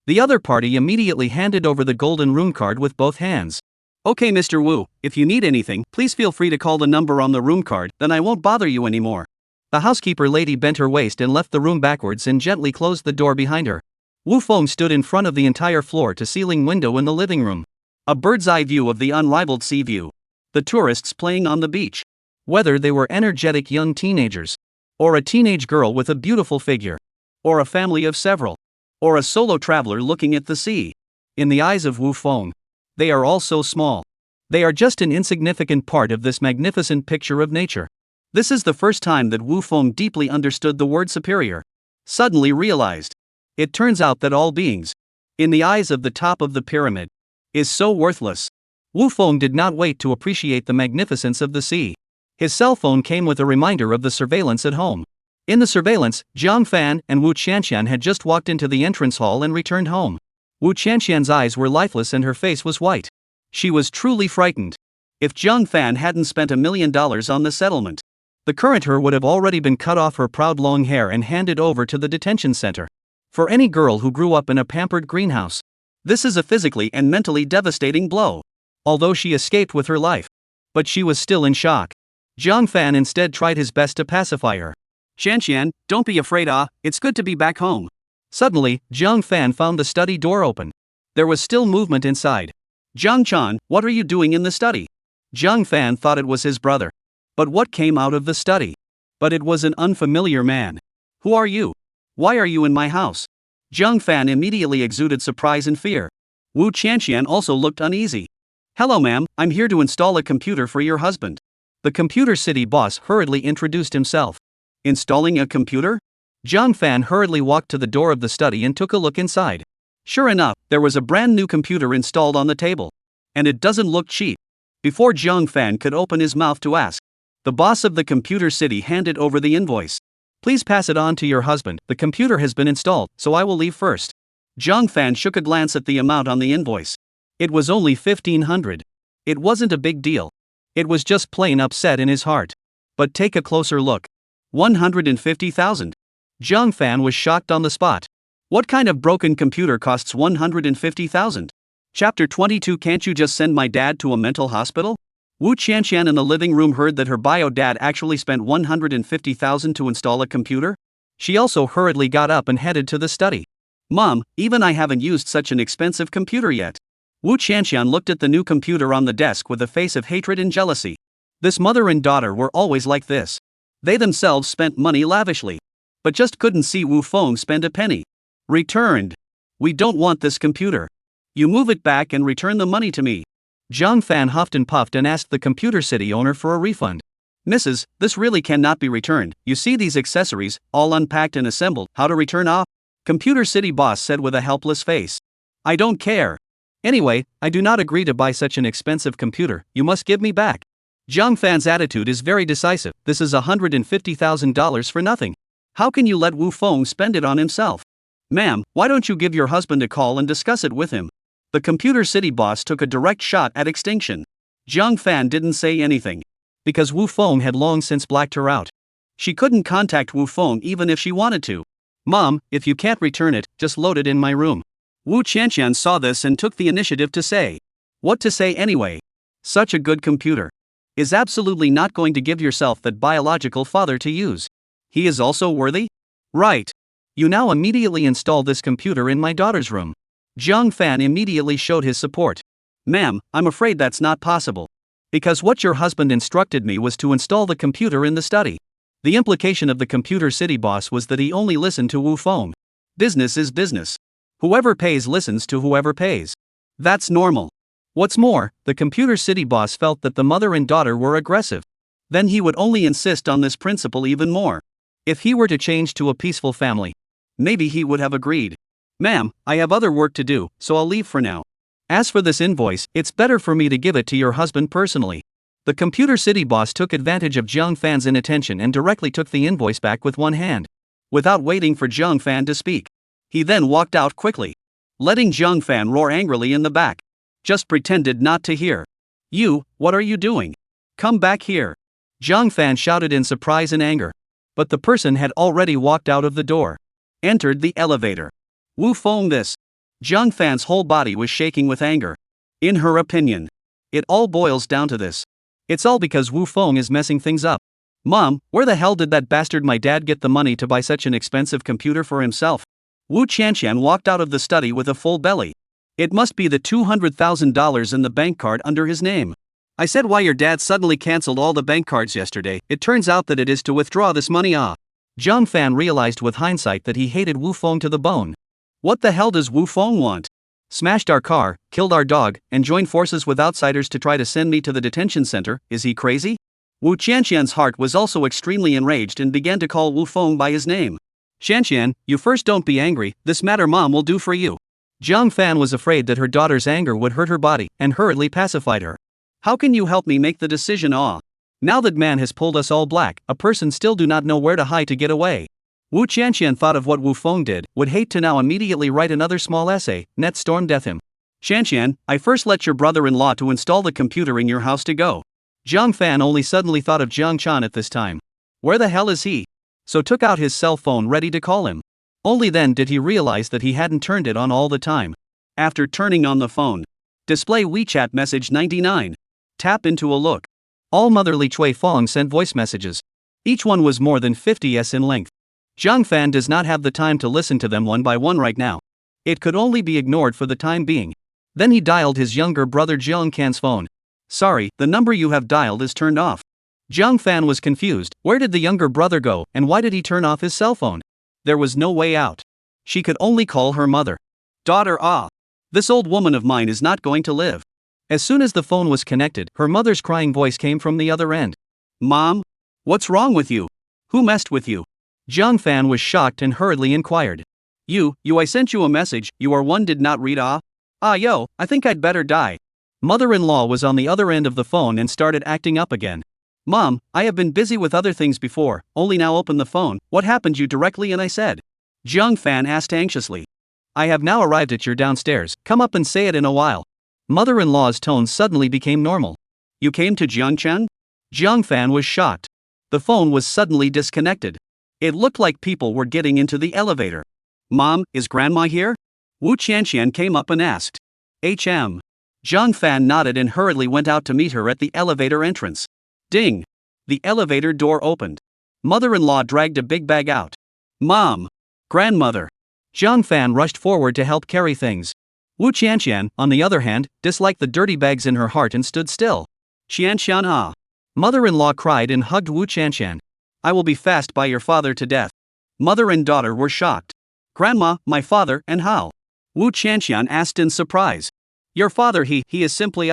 The other party immediately handed over the golden room card with both hands. "Okay, Mr. Wu, if you need anything, please feel free to call the number on the room card, then I won't bother you anymore." The housekeeper lady bent her waist and left the room backwards and gently closed the door behind her. Wu Feng stood in front of the entire floor-to-ceiling window in the living room. A bird's-eye view of the unrivaled sea view. The tourists playing on the beach. Whether they were energetic young teenagers, or a teenage girl with a beautiful figure, or a family of several, or a solo traveler looking at the sea. In the eyes of Wu Feng, they are all so small. They are just an insignificant part of this magnificent picture of nature. This is the first time that Wu Feng deeply understood the word superior. Suddenly realized. It turns out that all beings, in the eyes of the top of the pyramid, is so worthless. Wu Feng did not wait to appreciate the magnificence of the sea. His cell phone came with a reminder of the surveillance at home. In the surveillance, Jiang Fan and Wu Qianqian had just walked into the entrance hall and returned home. Wu Qianqian's eyes were lifeless and her face was white. She was truly frightened. If Jiang Fan hadn't spent $1 million on the settlement, the current her would have already been cut off her proud long hair and handed over to the detention center. For any girl who grew up in a pampered greenhouse, this is a physically and mentally devastating blow. Although she escaped with her life, but she was still in shock. Jiang Fan instead tried his best to pacify her. "Qianqian, don't be afraid, it's good to be back home." Suddenly, Jiang Fan found the study door open. There was still movement inside. "Jiang Chan, what are you doing in the study?" Jiang Fan thought it was his brother. But what came out of the study? But it was an unfamiliar man. "Who are you? Why are you in my house?" Jiang Fan immediately exuded surprise and fear. Wu Qianqian also looked uneasy. "Hello ma'am, I'm here to install a computer for your husband." The computer city boss hurriedly introduced himself. "Installing a computer?" Jiang Fan hurriedly walked to the door of the study and took a look inside. Sure enough, there was a brand new computer installed on the table. And it doesn't look cheap. Before Jiang Fan could open his mouth to ask, the boss of the computer city handed over the invoice. "Please pass it on to your husband, the computer has been installed, so I will leave first." Jiang Fan shook a glance at the amount on the invoice. It was only 1,500. It wasn't a big deal. It was just plain upset in his heart. But take a closer look. 150,000. Jiang Fan was shocked on the spot. What kind of broken computer costs 150,000? Chapter 22. Can't you just send my dad to a mental hospital? Wu Qianqian in the living room heard that her bio dad actually spent 150,000 to install a computer. She also hurriedly got up and headed to the study. "Mom, even I haven't used such an expensive computer yet." Wu Qianqian looked at the new computer on the desk with a face of hatred and jealousy. This mother and daughter were always like this. They themselves spent money lavishly, but just couldn't see Wu Feng spend a penny. "Returned. We don't want this computer. You move it back and return the money to me." Jiang Fan huffed and puffed and asked the computer city owner for a refund. "Mrs., this really cannot be returned. You see these accessories, all unpacked and assembled. How to return off?" Computer city boss said with a helpless face. "I don't care. Anyway, I do not agree to buy such an expensive computer. You must give me back." Jiang Fan's attitude is very decisive. This is $150,000 for nothing. How can you let Wu Feng spend it on himself? "Ma'am, why don't you give your husband a call and discuss it with him?" The computer city boss took a direct shot at extinction. Jiang Fan didn't say anything, because Wu Feng had long since blacked her out. She couldn't contact Wu Feng even if she wanted to. "Mom, if you can't return it, just load it in my room." Wu Qianqian saw this and took the initiative to say. What to say anyway? Such a good computer is absolutely not going to give yourself that biological father to use. He is also worthy? Right. You now immediately install this computer in my daughter's room. Jiang Fan immediately showed his support. "Ma'am, I'm afraid that's not possible. Because what your husband instructed me was to install the computer in the study." The implication of the computer city boss was that he only listened to Wu Feng. Business is business. Whoever pays listens to whoever pays. That's normal. What's more, the computer city boss felt that the mother and daughter were aggressive. Then he would only insist on this principle even more. If he were to change to a peaceful family, maybe he would have agreed. "Ma'am, I have other work to do, so I'll leave for now. As for this invoice, it's better for me to give it to your husband personally." The Computer City boss took advantage of Jiang Fan's inattention and directly took the invoice back with one hand. Without waiting for Jiang Fan to speak, he then walked out quickly, letting Jiang Fan roar angrily in the back. Just pretended not to hear. "You, what are you doing? Come back here!" Jiang Fan shouted in surprise and anger. But the person had already walked out of the door. Entered the elevator. Wu Feng this. Jiang Fan's whole body was shaking with anger. In her opinion, it all boils down to this. It's all because Wu Feng is messing things up. "Mom, where the hell did that bastard my dad get the money to buy such an expensive computer for himself?" Wu Qianqian walked out of the study with a full belly. "It must be the $200,000 in the bank card under his name. I said why your dad suddenly cancelled all the bank cards yesterday. It turns out that it is to withdraw this money." Jiang Fan realized with hindsight that he hated Wu Feng to the bone. What the hell does Wu Feng want? Smashed our car, killed our dog, and joined forces with outsiders to try to send me to the detention center. Is he crazy? Wu Qianqian's heart was also extremely enraged and began to call Wu Feng by his name. "Qianqian, you first don't be angry, this matter Mom will do for you." Jiang Fan was afraid that her daughter's anger would hurt her body, and hurriedly pacified her. "How can you help me make the decision? Now that man has pulled us all black, a person still do not know where to hide to get away." Wu Qianqian thought of what Wu Feng did, would hate to now immediately write another small essay, net stormed at him. "Qianqian, I first let your brother-in-law to install the computer in your house to go." Jiang Fan only suddenly thought of Jiang Chan at this time. Where the hell is he? So took out his cell phone ready to call him. Only then did he realize that he hadn't turned it on all the time. After turning on the phone, display WeChat message 99. Tap into a look. All motherly Chui Fong sent voice messages. Each one was more than 50 s in length. Jiang Fan does not have the time to listen to them one by one right now. It could only be ignored for the time being. Then he dialed his younger brother Jiang Can's phone. "Sorry, the number you have dialed is turned off." Jiang Fan was confused. Where did the younger brother go, and why did he turn off his cell phone? There was no way out. She could only call her mother. "Daughter, this old woman of mine is not going to live." As soon as the phone was connected, her mother's crying voice came from the other end. "Mom? What's wrong with you? Who messed with you?" Jiang Fan was shocked and hurriedly inquired. You, I sent you a message, you are one did not read yo, I think I'd better die." Mother-in-law was on the other end of the phone and started acting up again. "Mom, I have been busy with other things before, only now open the phone, what happened you directly and I said?" Jiang Fan asked anxiously. "I have now arrived at your downstairs, come up and say it in a while." Mother-in-law's tone suddenly became normal. "You came to Jiangchen?" Jiang Fan was shocked. The phone was suddenly disconnected. It looked like people were getting into the elevator. "Mom, is Grandma here?" Wu Qianqian came up and asked. "HM." Jiang Fan nodded and hurriedly went out to meet her at the elevator entrance. Ding! The elevator door opened. Mother-in-law dragged a big bag out. "Mom! Grandmother!" Jiang Fan rushed forward to help carry things. Wu Qianqian, on the other hand, disliked the dirty bags in her heart and stood still. "Qianqian Mother-in-law cried and hugged Wu Qianqian. "I will be fast by your father to death." Mother and daughter were shocked. "Grandma, my father, and how?" Wu Qianqian asked in surprise. "Your father he is simply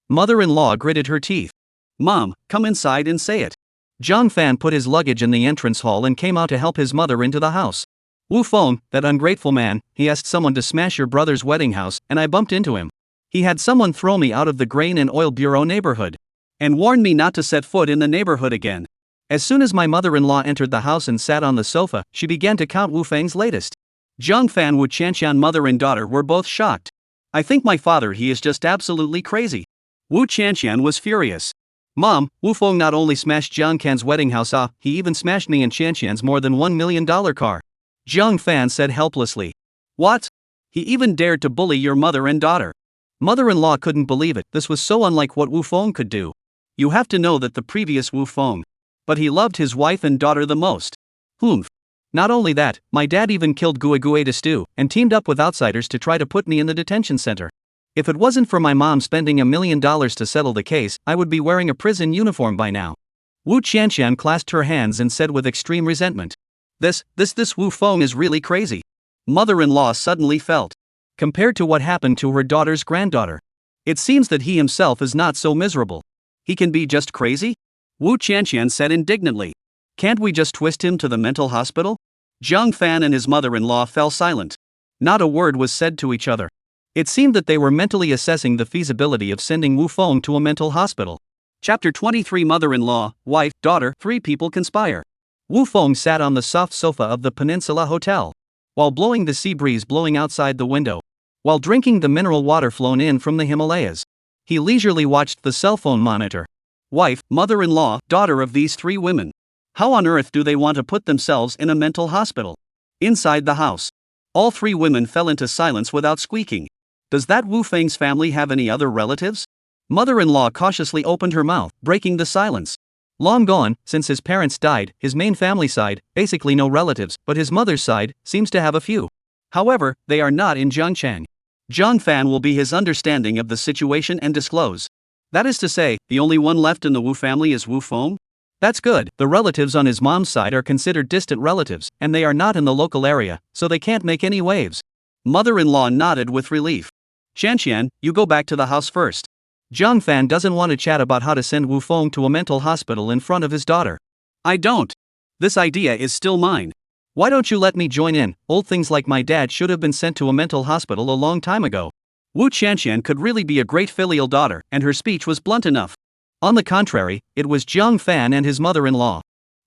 Mother-in-law gritted her teeth. "Mom, come inside and say it." Jiang Fan put his luggage in the entrance hall and came out to help his mother into the house. "Wu Feng, that ungrateful man, he asked someone to smash your brother's wedding house, and I bumped into him. He had someone throw me out of the grain and oil bureau neighborhood, and warned me not to set foot in the neighborhood again." As soon as my mother-in-law entered the house and sat on the sofa, she began to count Wu Feng's latest. Jiang Fan Wu Qianqian mother and daughter were both shocked. "I think my father he is just absolutely crazy." Wu Qianqian was furious. "Mom, Wu Feng not only smashed Jiang Can's wedding house, he even smashed me and Qianqian's more than $1 million car." Jiang Fan said helplessly. "What? He even dared to bully your mother and daughter." Mother-in-law couldn't believe it, this was so unlike what Wu Feng could do. You have to know that the previous Wu Feng, but he loved his wife and daughter the most. Humph. Not only that, my dad even killed Gue to stew, and teamed up with outsiders to try to put me in the detention center. If it wasn't for my mom spending $1 million to settle the case, I would be wearing a prison uniform by now. Wu Qianqian clasped her hands and said with extreme resentment. This Wu Feng is really crazy." Mother-in-law suddenly felt. Compared to what happened to her daughter's granddaughter, it seems that he himself is not so miserable. He can be just crazy? Wu Qianqian said indignantly. "Can't we just twist him to the mental hospital?" Jiang Fan and his mother-in-law fell silent. Not a word was said to each other. It seemed that they were mentally assessing the feasibility of sending Wu Feng to a mental hospital. Chapter 23 Mother-in-law, wife, daughter, three people conspire. Wu Feng sat on the soft sofa of the Peninsula Hotel, while blowing the sea breeze blowing outside the window, while drinking the mineral water flown in from the Himalayas. He leisurely watched the cell phone monitor. Wife, mother-in-law, daughter of these three women. How on earth do they want to put themselves in a mental hospital? Inside the house, all three women fell into silence without squeaking. Does that Wu Feng's family have any other relatives? Mother-in-law cautiously opened her mouth, breaking the silence. Long gone, since his parents died, his main family side, basically no relatives, but his mother's side, seems to have a few. However, they are not in Zhangchang. Zhang Fan will be his understanding of the situation and disclose. That is to say, the only one left in the Wu family is Wu Feng? That's good. The relatives on his mom's side are considered distant relatives, and they are not in the local area, so they can't make any waves. Mother-in-law nodded with relief. Xianxian, you go back to the house first. Zhang Fan doesn't want to chat about how to send Wu Feng to a mental hospital in front of his daughter. I don't. This idea is still mine. Why don't you let me join in? Old things like my dad should have been sent to a mental hospital a long time ago. Wu Qianxian could really be a great filial daughter, and her speech was blunt enough. On the contrary, it was Zhang Fan and his mother-in-law.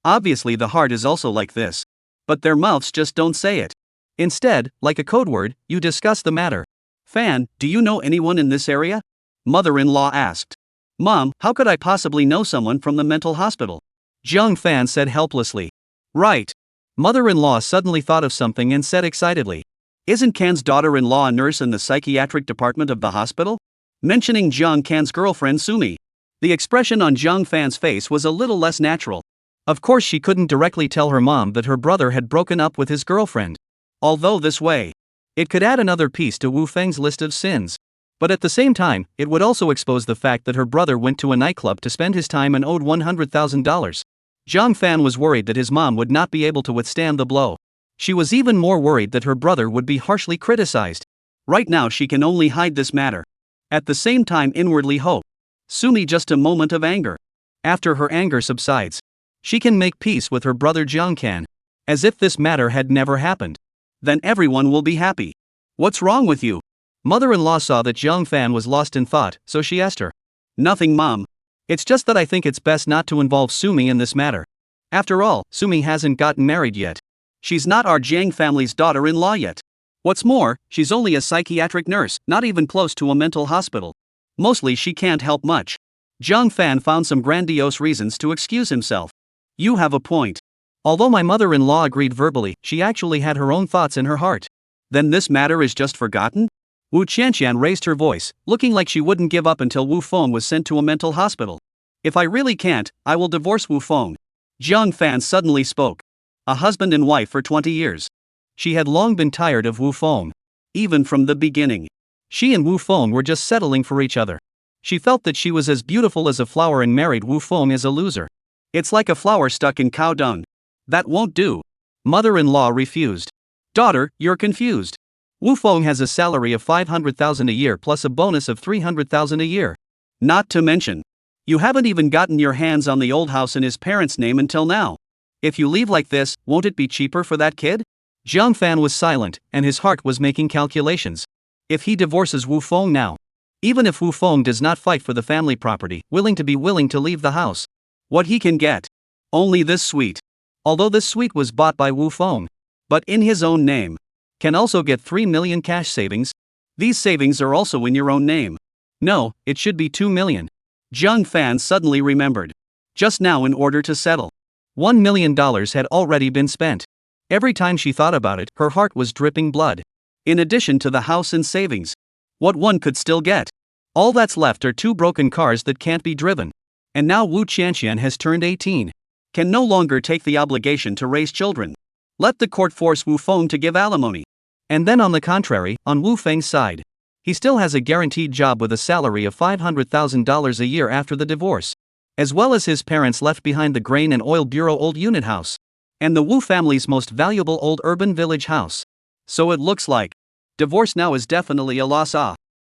Obviously the heart is also like this. But their mouths just don't say it. Instead, like a code word, you discuss the matter. Fan, do you know anyone in this area? Mother-in-law asked. Mom, how could I possibly know someone from the mental hospital? Zhang Fan said helplessly. Right. Mother-in-law suddenly thought of something and said excitedly. Isn't Kan's daughter-in-law a nurse in the psychiatric department of the hospital? Mentioning Zhang Kan's girlfriend Sumi. The expression on Zhang Fan's face was a little less natural. Of course she couldn't directly tell her mom that her brother had broken up with his girlfriend. Although this way, it could add another piece to Wu Feng's list of sins. But at the same time, it would also expose the fact that her brother went to a nightclub to spend his time and owed $100,000. Zhang Fan was worried that his mom would not be able to withstand the blow. She was even more worried that her brother would be harshly criticized. Right now she can only hide this matter. At the same time inwardly hope. Sumi just a moment of anger. After her anger subsides, she can make peace with her brother Zhang Kan. As if this matter had never happened. Then everyone will be happy. What's wrong with you? Mother-in-law saw that Zhang Fan was lost in thought, so she asked her. Nothing, Mom. It's just that I think it's best not to involve Sumi in this matter. After all, Sumi hasn't gotten married yet. She's not our Jiang family's daughter-in-law yet. What's more, she's only a psychiatric nurse, not even close to a mental hospital. Mostly she can't help much. Zhang Fan found some grandiose reasons to excuse himself. You have a point. Although my mother-in-law agreed verbally, she actually had her own thoughts in her heart. Then this matter is just forgotten? Wu Qianxian raised her voice, looking like she wouldn't give up until Wu Feng was sent to a mental hospital. If I really can't, I will divorce Wu Feng. Zhang Fan suddenly spoke. A husband and wife for 20 years. She had long been tired of Wu Feng. Even from the beginning. She and Wu Feng were just settling for each other. She felt that she was as beautiful as a flower and married Wu Feng as a loser. It's like a flower stuck in cow dung. That won't do. Mother-in-law refused. Daughter, you're confused. Wu Feng has a salary of $500,000 a year plus a bonus of $300,000 a year. Not to mention, you haven't even gotten your hands on the old house in his parents' name until now. If you leave like this, won't it be cheaper for that kid? Zhang Fan was silent, and his heart was making calculations. If he divorces Wu Feng now, even if Wu Feng does not fight for the family property, willing to leave the house, what he can get? Only this suite. Although this suite was bought by Wu Feng, but in his own name, can also get 3 million cash savings. These savings are also in your own name. No, it should be 2 million. Zhang Fan suddenly remembered. Just now in order to settle. $1 million had already been spent. Every time she thought about it, her heart was dripping blood. In addition to the house and savings. What one could still get. All that's left are 2 broken cars that can't be driven. And now Wu Qianxian has turned 18. Can no longer take the obligation to raise children. Let the court force Wu Feng to give alimony. And then on the contrary, on Wu Feng's side, he still has a guaranteed job with a salary of $500,000 a year after the divorce. As well as his parents left behind the Grain and Oil Bureau old unit house. And the Wu family's most valuable old urban village house. So it looks like divorce now is definitely a loss.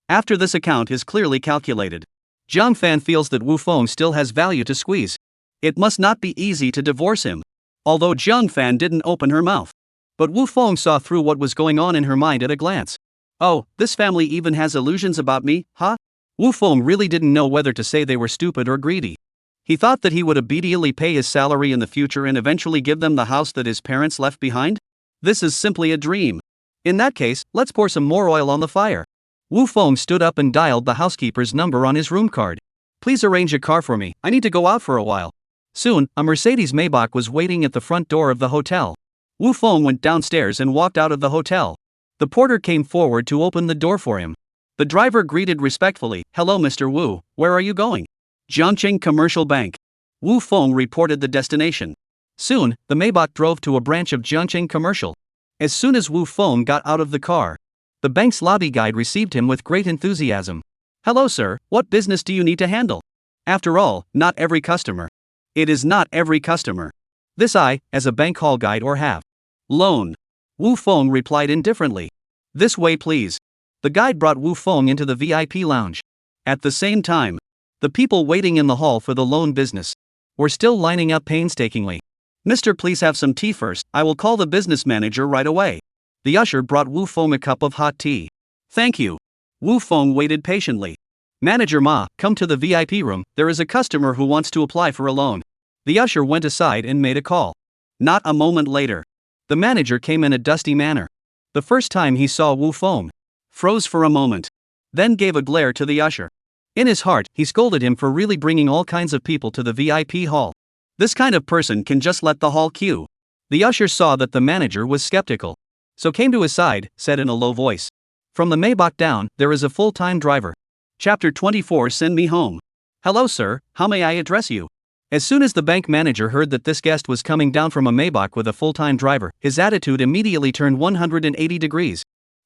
After this account is clearly calculated. Zhang Fan feels that Wu Feng still has value to squeeze. It must not be easy to divorce him. Although Zhang Fan didn't open her mouth. But Wu Feng saw through what was going on in her mind at a glance. Oh, this family even has illusions about me, huh? Wu Feng really didn't know whether to say they were stupid or greedy. He thought that he would immediately pay his salary in the future and eventually give them the house that his parents left behind? This is simply a dream. In that case, let's pour some more oil on the fire. Wu Feng stood up and dialed the housekeeper's number on his room card. Please arrange a car for me, I need to go out for a while. Soon, a Mercedes Maybach was waiting at the front door of the hotel. Wu Feng went downstairs and walked out of the hotel. The porter came forward to open the door for him. The driver greeted respectfully, "Hello Mr. Wu, where are you going?" Jiangqing Commercial Bank. Wu Feng reported the destination. Soon, the Maybach drove to a branch of Jiangqing Commercial. As soon as Wu Feng got out of the car, the bank's lobby guide received him with great enthusiasm. "Hello sir, what business do you need to handle?" After all, not every customer. It is not every customer. This I, as a bank hall guide or have. Loan. Wu Feng replied indifferently. "This way please." The guide brought Wu Feng into the VIP lounge. At the same time, the people waiting in the hall for the loan business were still lining up painstakingly. "Mister, please have some tea first, I will call the business manager right away." The usher brought Wu Feng a cup of hot tea. "Thank you." Wu Feng waited patiently. "Manager Ma, come to the VIP room, there is a customer who wants to apply for a loan." The usher went aside and made a call. Not a moment later, the manager came in a dusty manner. The first time he saw Wu Feng, froze for a moment, then gave a glare to the usher. In his heart, he scolded him for really bringing all kinds of people to the VIP hall. This kind of person can just let the hall queue. The usher saw that the manager was skeptical, so came to his side, said in a low voice, "From the Maybach down, there is a full-time driver." Chapter 24, Send Me Home. "Hello sir, how may I address you?" As soon as the bank manager heard that this guest was coming down from a Maybach with a full-time driver, his attitude immediately turned 180 degrees.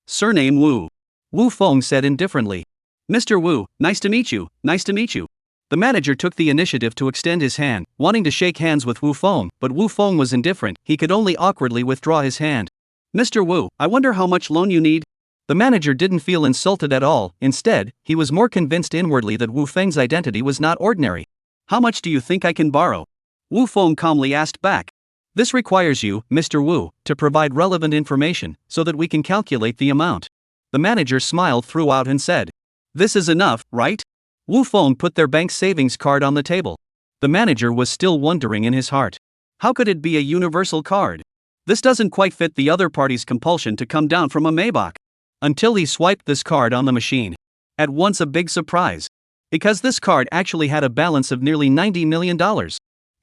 "Surname Wu." Wu Feng said indifferently. "Mr. Wu, nice to meet you, nice to meet you." The manager took the initiative to extend his hand, wanting to shake hands with Wu Feng, but Wu Feng was indifferent, he could only awkwardly withdraw his hand. "Mr. Wu, I wonder how much loan you need?" The manager didn't feel insulted at all, instead, he was more convinced inwardly that Wu Feng's identity was not ordinary. "How much do you think I can borrow?" Wu Feng calmly asked back. "This requires you, Mr. Wu, to provide relevant information, so that we can calculate the amount." The manager smiled throughout and said, "This is enough, right?" Wu Feng put their bank savings card on the table. The manager was still wondering in his heart. How could it be a universal card? This doesn't quite fit the other party's compulsion to come down from a Maybach. Until he swiped this card on the machine. At once a big surprise. Because this card actually had a balance of nearly $90 million.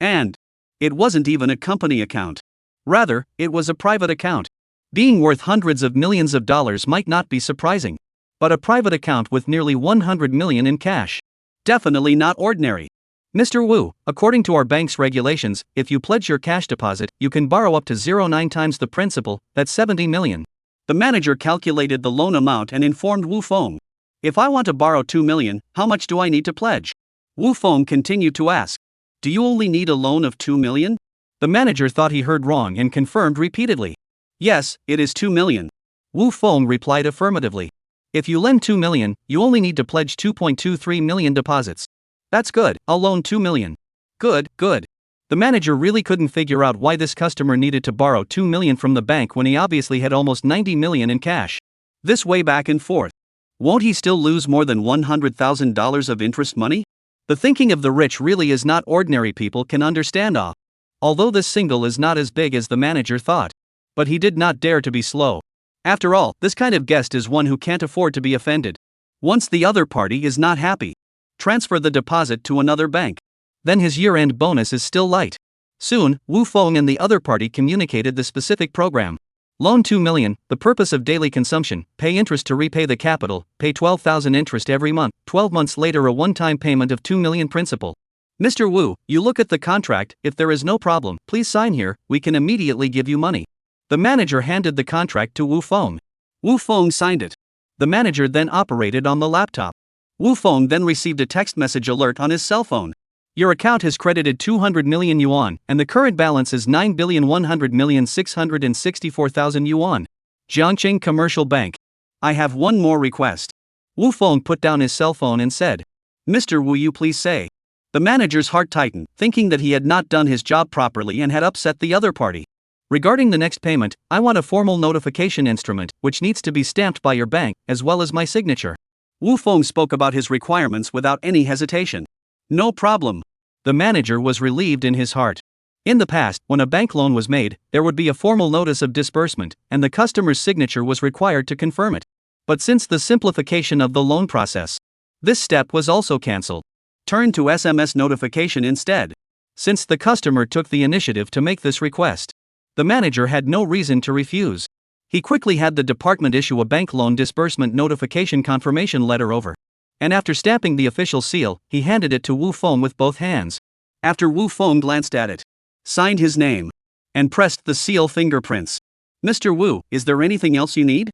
And it wasn't even a company account. Rather, it was a private account. Being worth hundreds of millions of dollars might not be surprising. But a private account with nearly 100 million in cash. Definitely not ordinary. "Mr. Wu, according to our bank's regulations, if you pledge your cash deposit, you can borrow up to 0.9 times the principal, that's 70 million. The manager calculated the loan amount and informed Wu Feng. "If I want to borrow 2 million, how much do I need to pledge?" Wu Feng continued to ask. "Do you only need a loan of 2 million? The manager thought he heard wrong and confirmed repeatedly. "Yes, it is 2 million. Wu Feng replied affirmatively. "If you lend 2 million, you only need to pledge 2.23 million deposits." "That's good, I'll loan 2 million. "Good, good." The manager really couldn't figure out why this customer needed to borrow 2 million from the bank when he obviously had almost 90 million in cash. This way back and forth. Won't he still lose more than $100,000 of interest money? The thinking of the rich really is not ordinary people can understand of. Although this single is not as big as the manager thought. But he did not dare to be slow. After all, this kind of guest is one who can't afford to be offended. Once the other party is not happy, transfer the deposit to another bank. Then his year-end bonus is still light. Soon, Wu Feng and the other party communicated the specific program. Loan 2 million, the purpose of daily consumption, pay interest to repay the capital, pay 12,000 interest every month, 12 months later a one-time payment of 2 million principal. "Mr. Wu, you look at the contract, if there is no problem, please sign here, we can immediately give you money." The manager handed the contract to Wu Feng. Wu Feng signed it. The manager then operated on the laptop. Wu Feng then received a text message alert on his cell phone. "Your account has credited 200 million yuan, and the current balance is 9,100,664,000 yuan. Jiangqing Commercial Bank. I have one more request." Wu Feng put down his cell phone and said, "Mr. Wu, you please say." The manager's heart tightened, thinking that he had not done his job properly and had upset the other party. "Regarding the next payment, I want a formal notification instrument, which needs to be stamped by your bank, as well as my signature." Wu Feng spoke about his requirements without any hesitation. No problem. The manager was relieved in his heart. In the past, when a bank loan was made, there would be a formal notice of disbursement, and the customer's signature was required to confirm it. But since the simplification of the loan process, this step was also cancelled. Turn to SMS notification instead. Since the customer took the initiative to make this request, the manager had no reason to refuse. He quickly had the department issue a bank loan disbursement notification confirmation letter over. And after stamping the official seal, he handed it to Wu Feng with both hands. After Wu Feng glanced at it, signed his name, and pressed the seal fingerprints. Mr. Wu, is there anything else you need?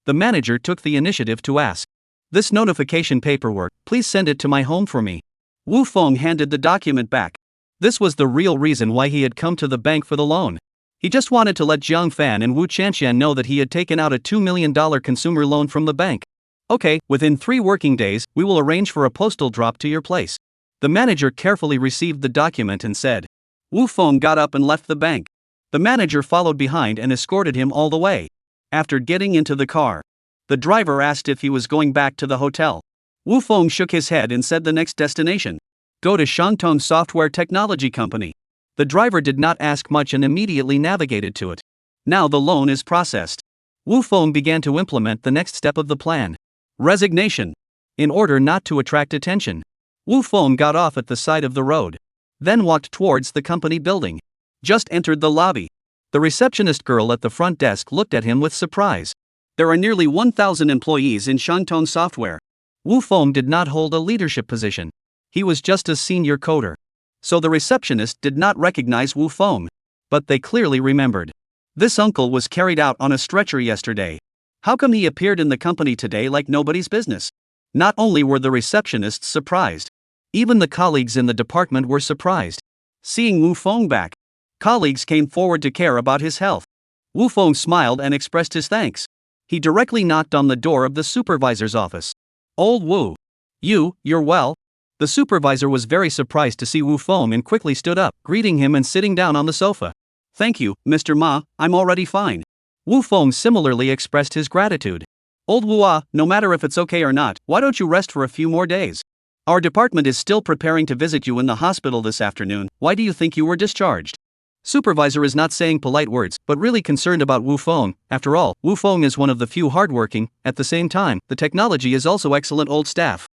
The manager took the initiative to ask. This notification paperwork, please send it to my home for me. Wu Feng handed the document back. This was the real reason why he had come to the bank for the loan. He just wanted to let Jiang Fan and Wu Chanxian know that he had taken out a $2 million consumer loan from the bank. Okay, within 3 working days, we will arrange for a postal drop to your place. The manager carefully received the document and said. Wu Feng got up and left the bank. The manager followed behind and escorted him all the way. After getting into the car, the driver asked if he was going back to the hotel. Wu Feng shook his head and said the next destination. Go to Shangtong Software Technology Company. The driver did not ask much and immediately navigated to it. Now the loan is processed. Wu Feng began to implement the next step of the plan. Resignation. In order not to attract attention, Wu Feng got off at the side of the road, then walked towards the company building. Just entered the lobby. The receptionist girl at the front desk looked at him with surprise. There are nearly 1,000 employees in Shangtong Software. Wu Feng did not hold a leadership position. He was just a senior coder. So the receptionist did not recognize Wu Feng. But they clearly remembered. This uncle was carried out on a stretcher yesterday. How come he appeared in the company today like nobody's business? Not only were the receptionists surprised, even the colleagues in the department were surprised. Seeing Wu Feng back, colleagues came forward to care about his health. Wu Feng smiled and expressed his thanks. He directly knocked on the door of the supervisor's office. Old Wu. You're well? The supervisor was very surprised to see Wu Feng and quickly stood up, greeting him and sitting down on the sofa. Thank you, Mr. Ma, I'm already fine. Wu Feng similarly expressed his gratitude. Old Wu, no matter if it's okay or not, why don't you rest for a few more days? Our department is still preparing to visit you in the hospital this afternoon. Why do you think you were discharged? Supervisor is not saying polite words, but really concerned about Wu Feng. After all, Wu Feng is one of the few hardworking. At the same time, the technology is also excellent old staff.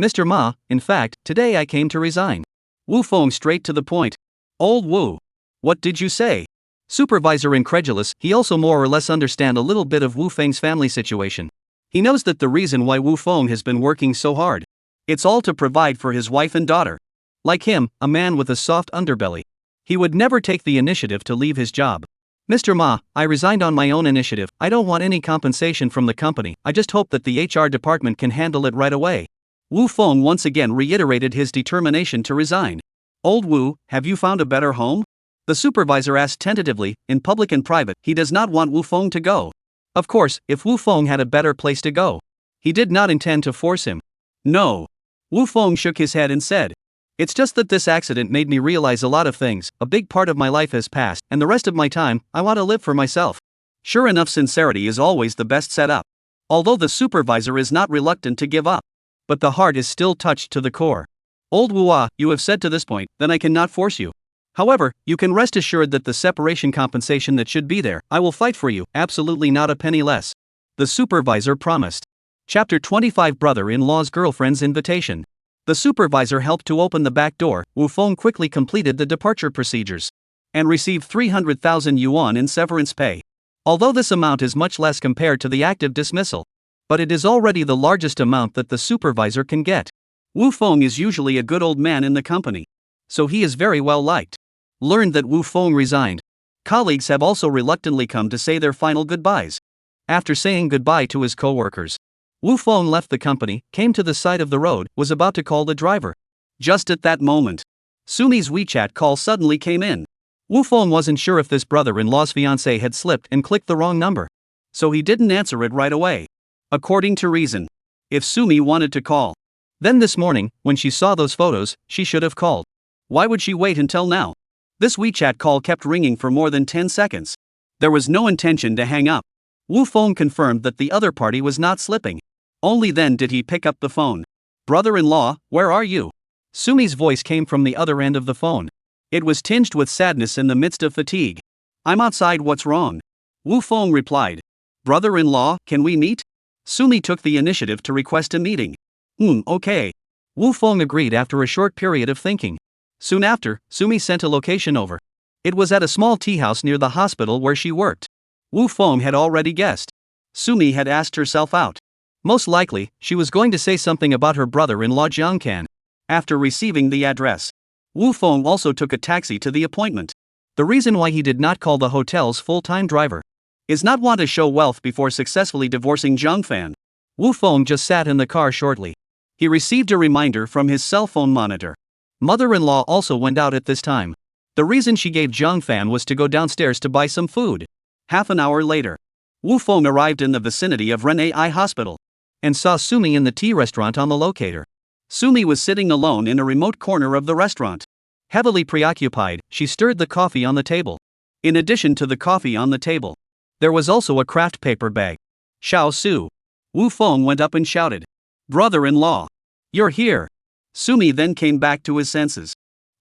Mr. Ma, in fact, today I came to resign. Wu Feng straight to the point. Old Wu. What did you say? Supervisor incredulous, he also more or less understand a little bit of Wu Feng's family situation. He knows that the reason why Wu Feng has been working so hard, it's all to provide for his wife and daughter. Like him, a man with a soft underbelly, he would never take the initiative to leave his job. Mr. Ma, I resigned on my own initiative. I don't want any compensation from the company. I just hope that the HR department can handle it right away. Wu Feng once again reiterated his determination to resign. Old Wu, have you found a better home? The supervisor asked tentatively. In public and private, he does not want Wu Feng to go. Of course, if Wu Feng had a better place to go, he did not intend to force him. No. Wu Feng shook his head and said, it's just that this accident made me realize a lot of things. A big part of my life has passed, and the rest of my time, I want to live for myself. Sure enough, sincerity is always the best setup. Although the supervisor is not reluctant to give up, but the heart is still touched to the core. Old Wu, you have said to this point, then I cannot force you. However, you can rest assured that the separation compensation that should be there, I will fight for you, absolutely not a penny less. The supervisor promised. Chapter 25 Brother-in-law's girlfriend's invitation. The supervisor helped to open the back door. Wu Feng quickly completed the departure procedures and received 300,000 yuan in severance pay. Although this amount is much less compared to the active dismissal, but it is already the largest amount that the supervisor can get. Wu Feng is usually a good old man in the company, so he is very well liked. Learned that Wu Feng resigned. Colleagues have also reluctantly come to say their final goodbyes. After saying goodbye to his co-workers, Wu Feng left the company, came to the side of the road, was about to call the driver. Just at that moment, Sumi's WeChat call suddenly came in. Wu Feng wasn't sure if this brother-in-law's fiancée had slipped and clicked the wrong number, so he didn't answer it right away. According to reason, if Sumi wanted to call, then this morning, when she saw those photos, she should have called. Why would she wait until now? This WeChat call kept ringing for more than 10 seconds. There was no intention to hang up. Wu Feng confirmed that the other party was not slipping. Only then did he pick up the phone. Brother-in-law, where are you? Sumi's voice came from the other end of the phone. It was tinged with sadness in the midst of fatigue. I'm outside, what's wrong? Wu Feng replied. Brother-in-law, can we meet? Sumi took the initiative to request a meeting. Okay. Wu Feng agreed after a short period of thinking. Soon after, Sumi sent a location over. It was at a small tea house near the hospital where she worked. Wu Feng had already guessed. Sumi had asked herself out. Most likely, she was going to say something about her brother-in-law Jiang Kan. After receiving the address, Wu Feng also took a taxi to the appointment. The reason why he did not call the hotel's full-time driver is not want to show wealth before successfully divorcing Jiang Fan. Wu Feng just sat in the car shortly. He received a reminder from his cell phone monitor. Mother-in-law also went out at this time. The reason she gave Jiang Fan was to go downstairs to buy some food. Half an hour later, Wu Feng arrived in the vicinity of Ren Ai Hospital and saw Sumi in the tea restaurant on the locator. Sumi was sitting alone in a remote corner of the restaurant. Heavily preoccupied, she stirred the coffee on the table. In addition to the coffee on the table, there was also a craft paper bag. Xiao Su. Wu Feng went up and shouted. Brother-in-law. You're here. Sumi then came back to his senses.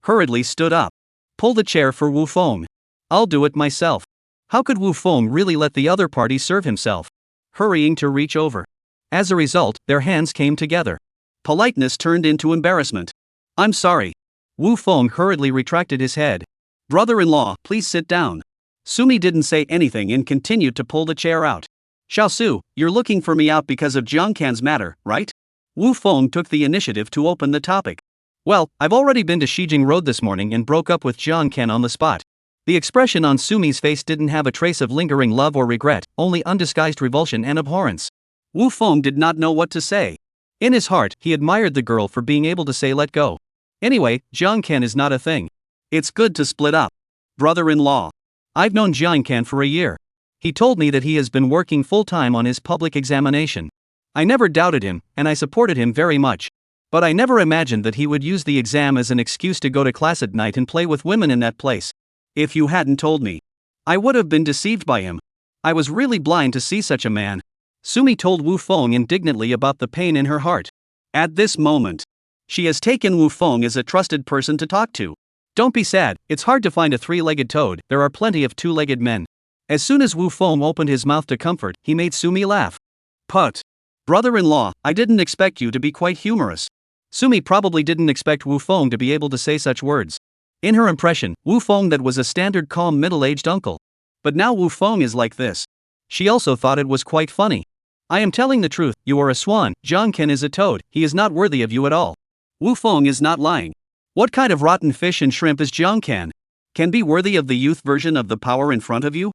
Hurriedly stood up. Pulled a chair for Wu Feng. I'll do it myself. How could Wu Feng really let the other party serve himself? Hurrying to reach over. As a result, their hands came together. Politeness turned into embarrassment. I'm sorry. Wu Feng hurriedly retracted his head. Brother-in-law, please sit down. Sumi didn't say anything and continued to pull the chair out. Xiao Su, you're looking for me out because of Jiang Kan's matter, right? Wu Feng took the initiative to open the topic. Well, I've already been to Shijing Road this morning and broke up with Jiang Kan on the spot. The expression on Sumi's face didn't have a trace of lingering love or regret, only undisguised revulsion and abhorrence. Wu Feng did not know what to say. In his heart, he admired the girl for being able to say let go. Anyway, Jiang Kan is not a thing. It's good to split up. Brother-in-law. I've known Jiang Kan for a year. He told me that he has been working full-time on his public examination. I never doubted him, and I supported him very much. But I never imagined that he would use the exam as an excuse to go to class at night and play with women in that place. If you hadn't told me, I would have been deceived by him. I was really blind to see such a man. Sumi told Wu Feng indignantly about the pain in her heart. At this moment, she has taken Wu Feng as a trusted person to talk to. Don't be sad, it's hard to find a three-legged toad, there are plenty of two-legged men. As soon as Wu Feng opened his mouth to comfort, he made Sumi laugh. Put. Brother-in-law, I didn't expect you to be quite humorous. Sumi probably didn't expect Wu Feng to be able to say such words. In her impression, Wu Feng that was a standard calm middle-aged uncle. But now Wu Feng is like this. She also thought it was quite funny. I am telling the truth, you are a swan, Jiang Kan is a toad, he is not worthy of you at all. Wu Feng is not lying. What kind of rotten fish and shrimp is Jiang Kan? Can be worthy of the youth version of the power in front of you?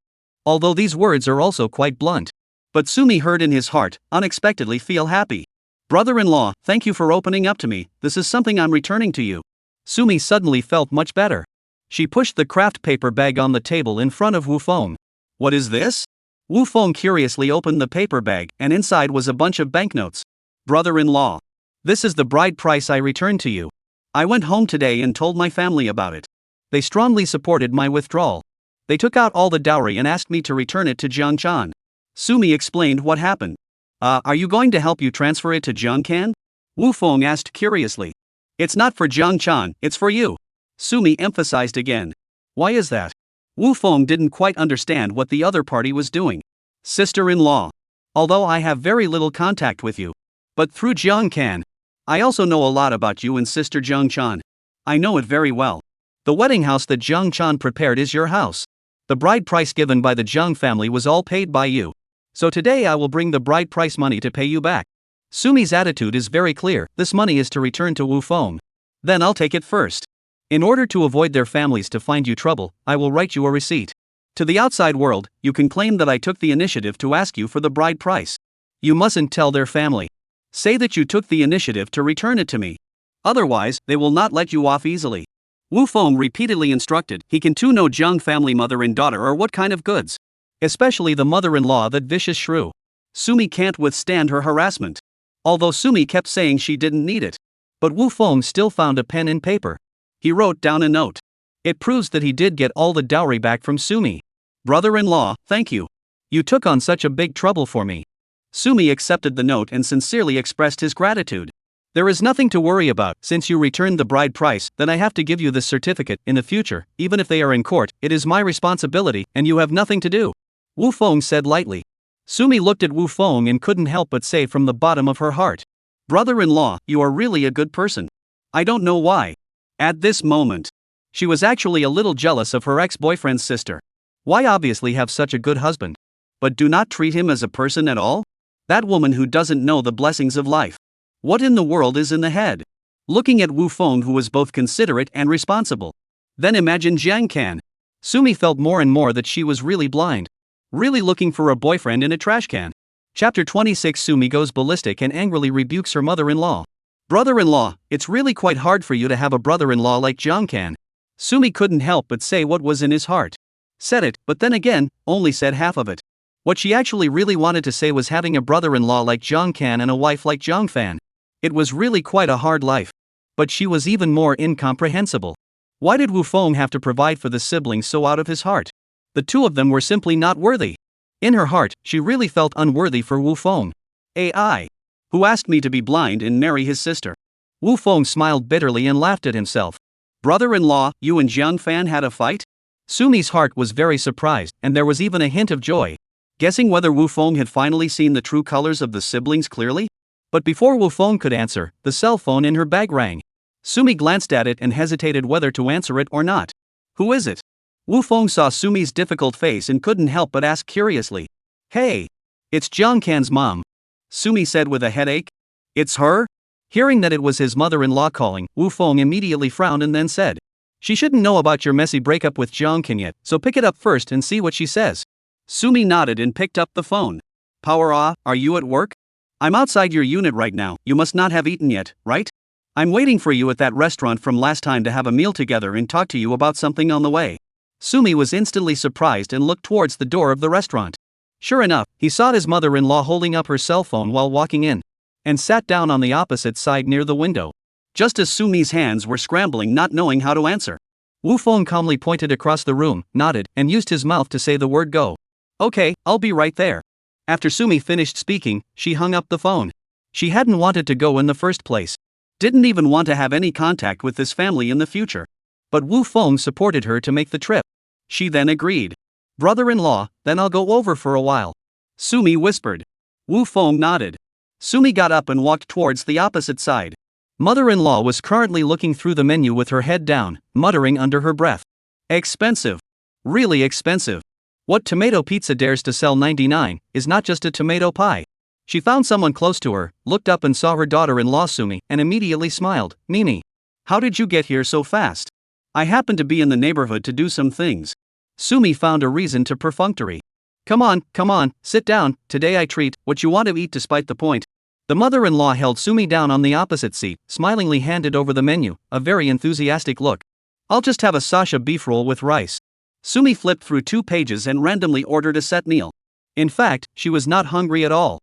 Although these words are also quite blunt. But Sumi heard in his heart, unexpectedly feel happy. Brother-in-law, thank you for opening up to me, this is something I'm returning to you. Sumi suddenly felt much better. She pushed the craft paper bag on the table in front of Wu Feng. What is this? Wu Feng curiously opened the paper bag, and inside was a bunch of banknotes. Brother-in-law. This is the bride price I returned to you. I went home today and told my family about it. They strongly supported my withdrawal. They took out all the dowry and asked me to return it to Jiang Chan. Sumi explained what happened. Are you going to help you transfer it to Jiang Kan? Wu Feng asked curiously. It's not for Jiang Chan, it's for you. Sumi emphasized again. Why is that? Wu Feng didn't quite understand what the other party was doing. Sister-in-law. Although I have very little contact with you. But through Jiang Kan, I also know a lot about you and Sister Jiang Chan. I know it very well. The wedding house that Jiang Chan prepared is your house. The bride price given by the Jiang family was all paid by you. So today I will bring the bride price money to pay you back. Sumi's attitude is very clear, this money is to return to Wu Feng. Then I'll take it first. In order to avoid their families to find you trouble, I will write you a receipt. To the outside world, you can claim that I took the initiative to ask you for the bride price. You mustn't tell their family. Say that you took the initiative to return it to me. Otherwise, they will not let you off easily. Wu Feng repeatedly instructed, he can too know Jiang family mother and daughter are what kind of goods. Especially the mother-in-law, that vicious shrew. Sumi can't withstand her harassment. Although Sumi kept saying she didn't need it. But Wu Feng still found a pen and paper. He wrote down a note. It proves that he did get all the dowry back from Sumi. Brother-in-law, thank you. You took on such a big trouble for me. Sumi accepted the note and sincerely expressed his gratitude. There is nothing to worry about. Since you returned the bride price, then I have to give you this certificate. In the future, even if they are in court, it is my responsibility, and you have nothing to do. Wu Feng said lightly. Sumi looked at Wu Feng and couldn't help but say from the bottom of her heart, "Brother-in-law, you are really a good person." I don't know why. At this moment, she was actually a little jealous of her ex-boyfriend's sister. Why obviously have such a good husband? But do not treat him as a person at all? That woman who doesn't know the blessings of life. What in the world is in the head? Looking at Wu Feng, who was both considerate and responsible. Then imagine Jiang Can. Sumi felt more and more that she was really blind. Really looking for a boyfriend in a trash can. Chapter 26. Sumi goes ballistic and angrily rebukes her mother-in-law. Brother-in-law, it's really quite hard for you to have a brother-in-law like Jiang Can. Sumi couldn't help but say what was in his heart. Said it, but then again, only said half of it. What she actually really wanted to say was having a brother-in-law like Jiang Can and a wife like Jiang Fan. It was really quite a hard life. But she was even more incomprehensible. Why did Wu Feng have to provide for the siblings so out of his heart? The two of them were simply not worthy. In her heart, she really felt unworthy for Wu Feng. AI. Who asked me to be blind and marry his sister? Wu Feng smiled bitterly and laughed at himself. Brother-in-law, you and Jiang Fan had a fight? Sumi's heart was very surprised, and there was even a hint of joy. Guessing whether Wu Feng had finally seen the true colors of the siblings clearly? But before Wu Feng could answer, the cell phone in her bag rang. Sumi glanced at it and hesitated whether to answer it or not. Who is it? Wu Feng saw Sumi's difficult face and couldn't help but ask curiously. Hey! It's Jiang Can's mom. Sumi said with a headache. It's her? Hearing that it was his mother-in-law calling, Wu Feng immediately frowned and then said. She shouldn't know about your messy breakup with Jiang Can yet, so pick it up first and see what she says. Sumi nodded and picked up the phone. Power Ah, are you at work? I'm outside your unit right now. You must not have eaten yet, right? I'm waiting for you at that restaurant from last time to have a meal together and talk to you about something on the way. Sumi was instantly surprised and looked towards the door of the restaurant. Sure enough, he saw his mother-in-law holding up her cell phone while walking in, and sat down on the opposite side near the window. Just as Sumi's hands were scrambling, not knowing how to answer, Wu Feng calmly pointed across the room, nodded, and used his mouth to say the word go. Okay, I'll be right there. After Sumi finished speaking, she hung up the phone. She hadn't wanted to go in the first place. Didn't even want to have any contact with this family in the future. But Wu Feng supported her to make the trip. She then agreed. Brother-in-law, then I'll go over for a while. Sumi whispered. Wu Feng nodded. Sumi got up and walked towards the opposite side. Mother-in-law was currently looking through the menu with her head down, muttering under her breath. Expensive. Really expensive. What tomato pizza dares to sell 99 is not just a tomato pie. She found someone close to her, looked up and saw her daughter-in-law Sumi, and immediately smiled. Mimi, how did you get here so fast? I happened to be in the neighborhood to do some things. Sumi found a reason to perfunctory. Come on, sit down, today I treat what you want to eat despite the point. The mother-in-law held Sumi down on the opposite seat, smilingly handed over the menu, a very enthusiastic look. I'll just have a Sasha beef roll with rice. Sumi flipped through 2 pages and randomly ordered a set meal. In fact, she was not hungry at all.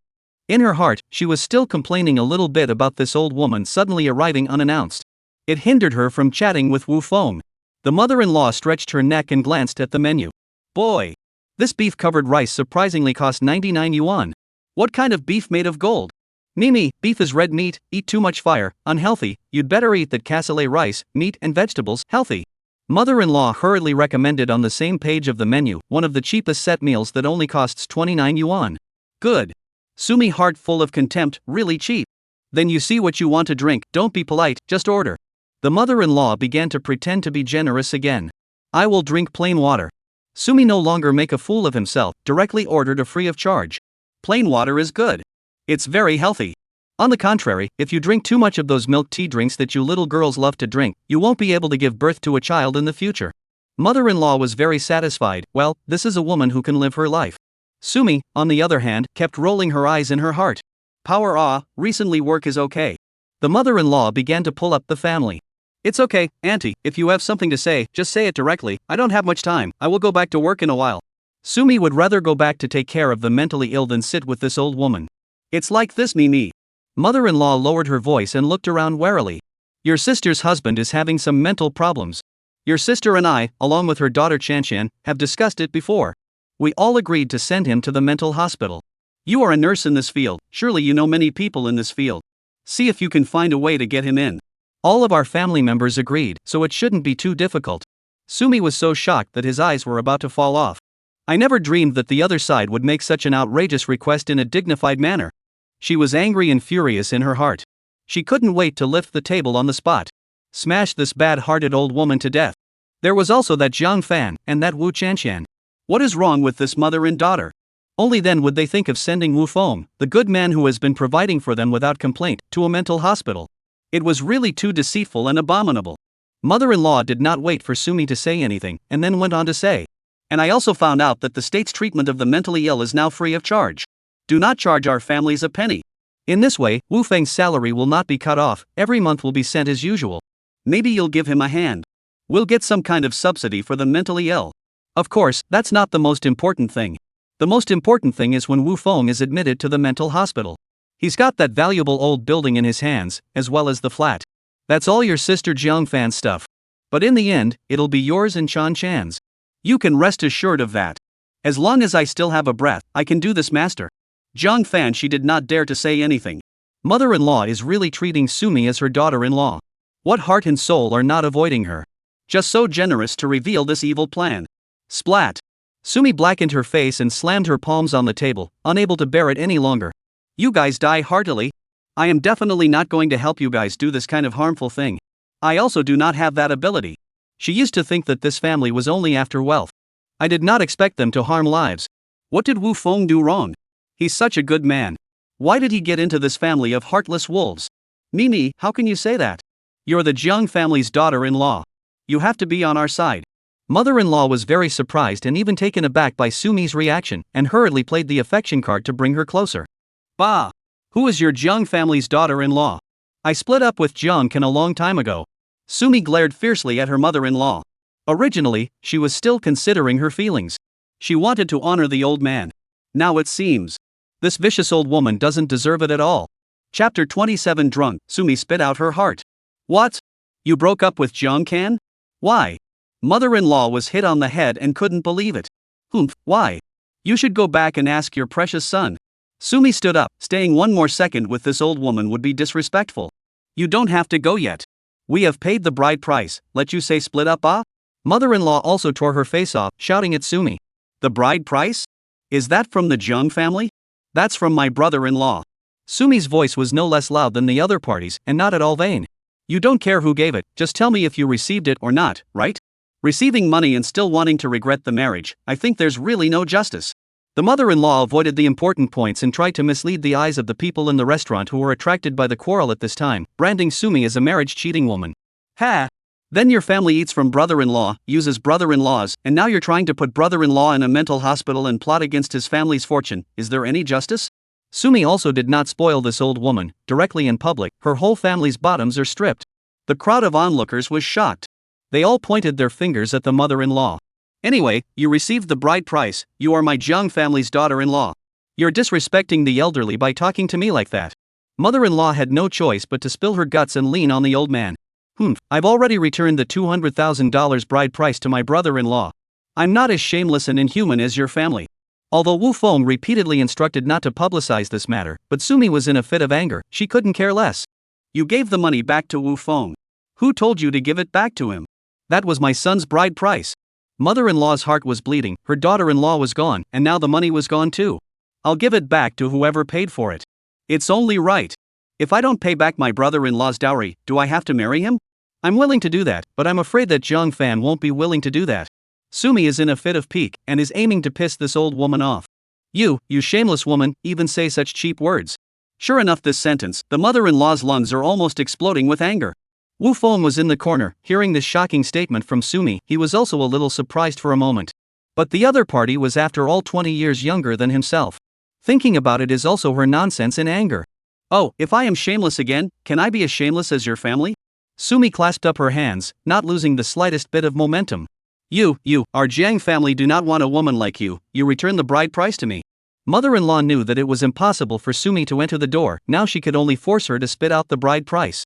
In her heart, she was still complaining a little bit about this old woman suddenly arriving unannounced. It hindered her from chatting with Wu Feng. The mother-in-law stretched her neck and glanced at the menu. Boy! This beef-covered rice surprisingly cost 99 yuan. What kind of beef made of gold? Mimi, beef is red meat, eat too much fire, unhealthy, you'd better eat that cassoulet rice, meat and vegetables, healthy. Mother-in-law hurriedly recommended on the same page of the menu, one of the cheapest set meals that only costs 29 yuan. Good. Sumi, heart full of contempt, really cheap. Then you see what you want to drink, don't be polite, just order. The mother-in-law began to pretend to be generous again. I will drink plain water. Sumi, no longer make a fool of himself, directly ordered a free of charge. Plain water is good. It's very healthy. On the contrary, if you drink too much of those milk tea drinks that you little girls love to drink, you won't be able to give birth to a child in the future. Mother-in-law was very satisfied. Well, this is a woman who can live her life. Sumi, on the other hand, kept rolling her eyes in her heart. Power Ah, recently work is okay. The mother-in-law began to pull up the family. It's okay, auntie, if you have something to say, just say it directly. I don't have much time, I will go back to work in a while. Sumi would rather go back to take care of the mentally ill than sit with this old woman. It's like this, Mimi. Mother-in-law lowered her voice and looked around warily. Your sister's husband is having some mental problems. Your sister and I, along with her daughter Chanshan, have discussed it before. We all agreed to send him to the mental hospital. You are a nurse in this field, surely you know many people in this field. See if you can find a way to get him in. All of our family members agreed, so it shouldn't be too difficult. Sumi was so shocked that his eyes were about to fall off. I never dreamed that the other side would make such an outrageous request in a dignified manner. She was angry and furious in her heart. She couldn't wait to lift the table on the spot. Smash this bad-hearted old woman to death. There was also that Jiang Fan and that Wu Chanshan. What is wrong with this mother and daughter? Only then would they think of sending Wu Feng, the good man who has been providing for them without complaint, to a mental hospital. It was really too deceitful and abominable. Mother-in-law did not wait for Sumi to say anything, and then went on to say, and I also found out that the state's treatment of the mentally ill is now free of charge. Do not charge our families a penny. In this way, Wu Feng's salary will not be cut off, every month will be sent as usual. Maybe you'll give him a hand. We'll get some kind of subsidy for the mentally ill. Of course, that's not the most important thing. The most important thing is when Wu Feng is admitted to the mental hospital. He's got that valuable old building in his hands, as well as the flat. That's all your sister Jiang Fan's stuff. But in the end, it'll be yours and Chan Chan's. You can rest assured of that. As long as I still have a breath, I can do this, master. Jiang Fan, she did not dare to say anything. Mother-in-law is really treating Sumi as her daughter-in-law. What heart and soul are not avoiding her? Just so generous to reveal this evil plan. Splat. Sumi blackened her face and slammed her palms on the table, unable to bear it any longer. You guys die heartily. I am definitely not going to help you guys do this kind of harmful thing. I also do not have that ability. She used to think that this family was only after wealth. I did not expect them to harm lives. What did Wu Feng do wrong? He's such a good man. Why did he get into this family of heartless wolves? Mimi, how can you say that? You're the Jiang family's daughter-in-law. You have to be on our side. Mother-in-law was very surprised and even taken aback by Sumi's reaction, and hurriedly played the affection card to bring her closer. Bah! Who is your Jiang family's daughter-in-law? I split up with Jiang Kan a long time ago. Sumi glared fiercely at her mother-in-law. Originally, she was still considering her feelings. She wanted to honor the old man. Now it seems. This vicious old woman doesn't deserve it at all. Chapter 27. Drunk, Sumi spit out her heart. What? You broke up with Jiang Kan? Why? Mother-in-law was hit on the head and couldn't believe it. Humph, why? You should go back and ask your precious son. Sumi stood up, staying one more second with this old woman would be disrespectful. You don't have to go yet. We have paid the bride price, let you say split up, ah? Mother-in-law also tore her face off, shouting at Sumi. The bride price? Is that from the Jiang family? That's from my brother-in-law. Sumi's voice was no less loud than the other parties, and not at all vain. You don't care who gave it, just tell me if you received it or not, right? Receiving money and still wanting to regret the marriage, I think there's really no justice. The mother-in-law avoided the important points and tried to mislead the eyes of the people in the restaurant who were attracted by the quarrel at this time, branding Sumi as a marriage-cheating woman. Ha! Then your family eats from brother-in-law, uses brother-in-laws, and now you're trying to put brother-in-law in a mental hospital and plot against his family's fortune. Is there any justice? Sumi also did not spoil this old woman. Directly in public, her whole family's bottoms are stripped. The crowd of onlookers was shocked. They all pointed their fingers at the mother-in-law. Anyway, you received the bride price, you are my Jiang family's daughter-in-law. You're disrespecting the elderly by talking to me like that. Mother-in-law had no choice but to spill her guts and lean on the old man. I've already returned the $200,000 bride price to my brother-in-law. I'm not as shameless and inhuman as your family. Although Wu Feng repeatedly instructed not to publicize this matter, but Sumi was in a fit of anger, she couldn't care less. You gave the money back to Wu Feng. Who told you to give it back to him? That was my son's bride price. Mother-in-law's heart was bleeding, her daughter-in-law was gone, and now the money was gone too. I'll give it back to whoever paid for it. It's only right. If I don't pay back my brother-in-law's dowry, do I have to marry him? I'm willing to do that, but I'm afraid that Jiang Fan won't be willing to do that. Sumi is in a fit of pique, and is aiming to piss this old woman off. You shameless woman, even say such cheap words. Sure enough, this sentence, the mother-in-law's lungs are almost exploding with anger. Wu Feng was in the corner, hearing this shocking statement from Sumi. He was also a little surprised for a moment. But the other party was after all 20 years younger than himself. Thinking about it is also her nonsense and anger. Oh, if I am shameless again, can I be as shameless as your family? Sumi clasped up her hands, not losing the slightest bit of momentum. Our Jiang family do not want a woman like you. You return the bride price to me. Mother-in-law knew that it was impossible for Sumi to enter the door, now she could only force her to spit out the bride price.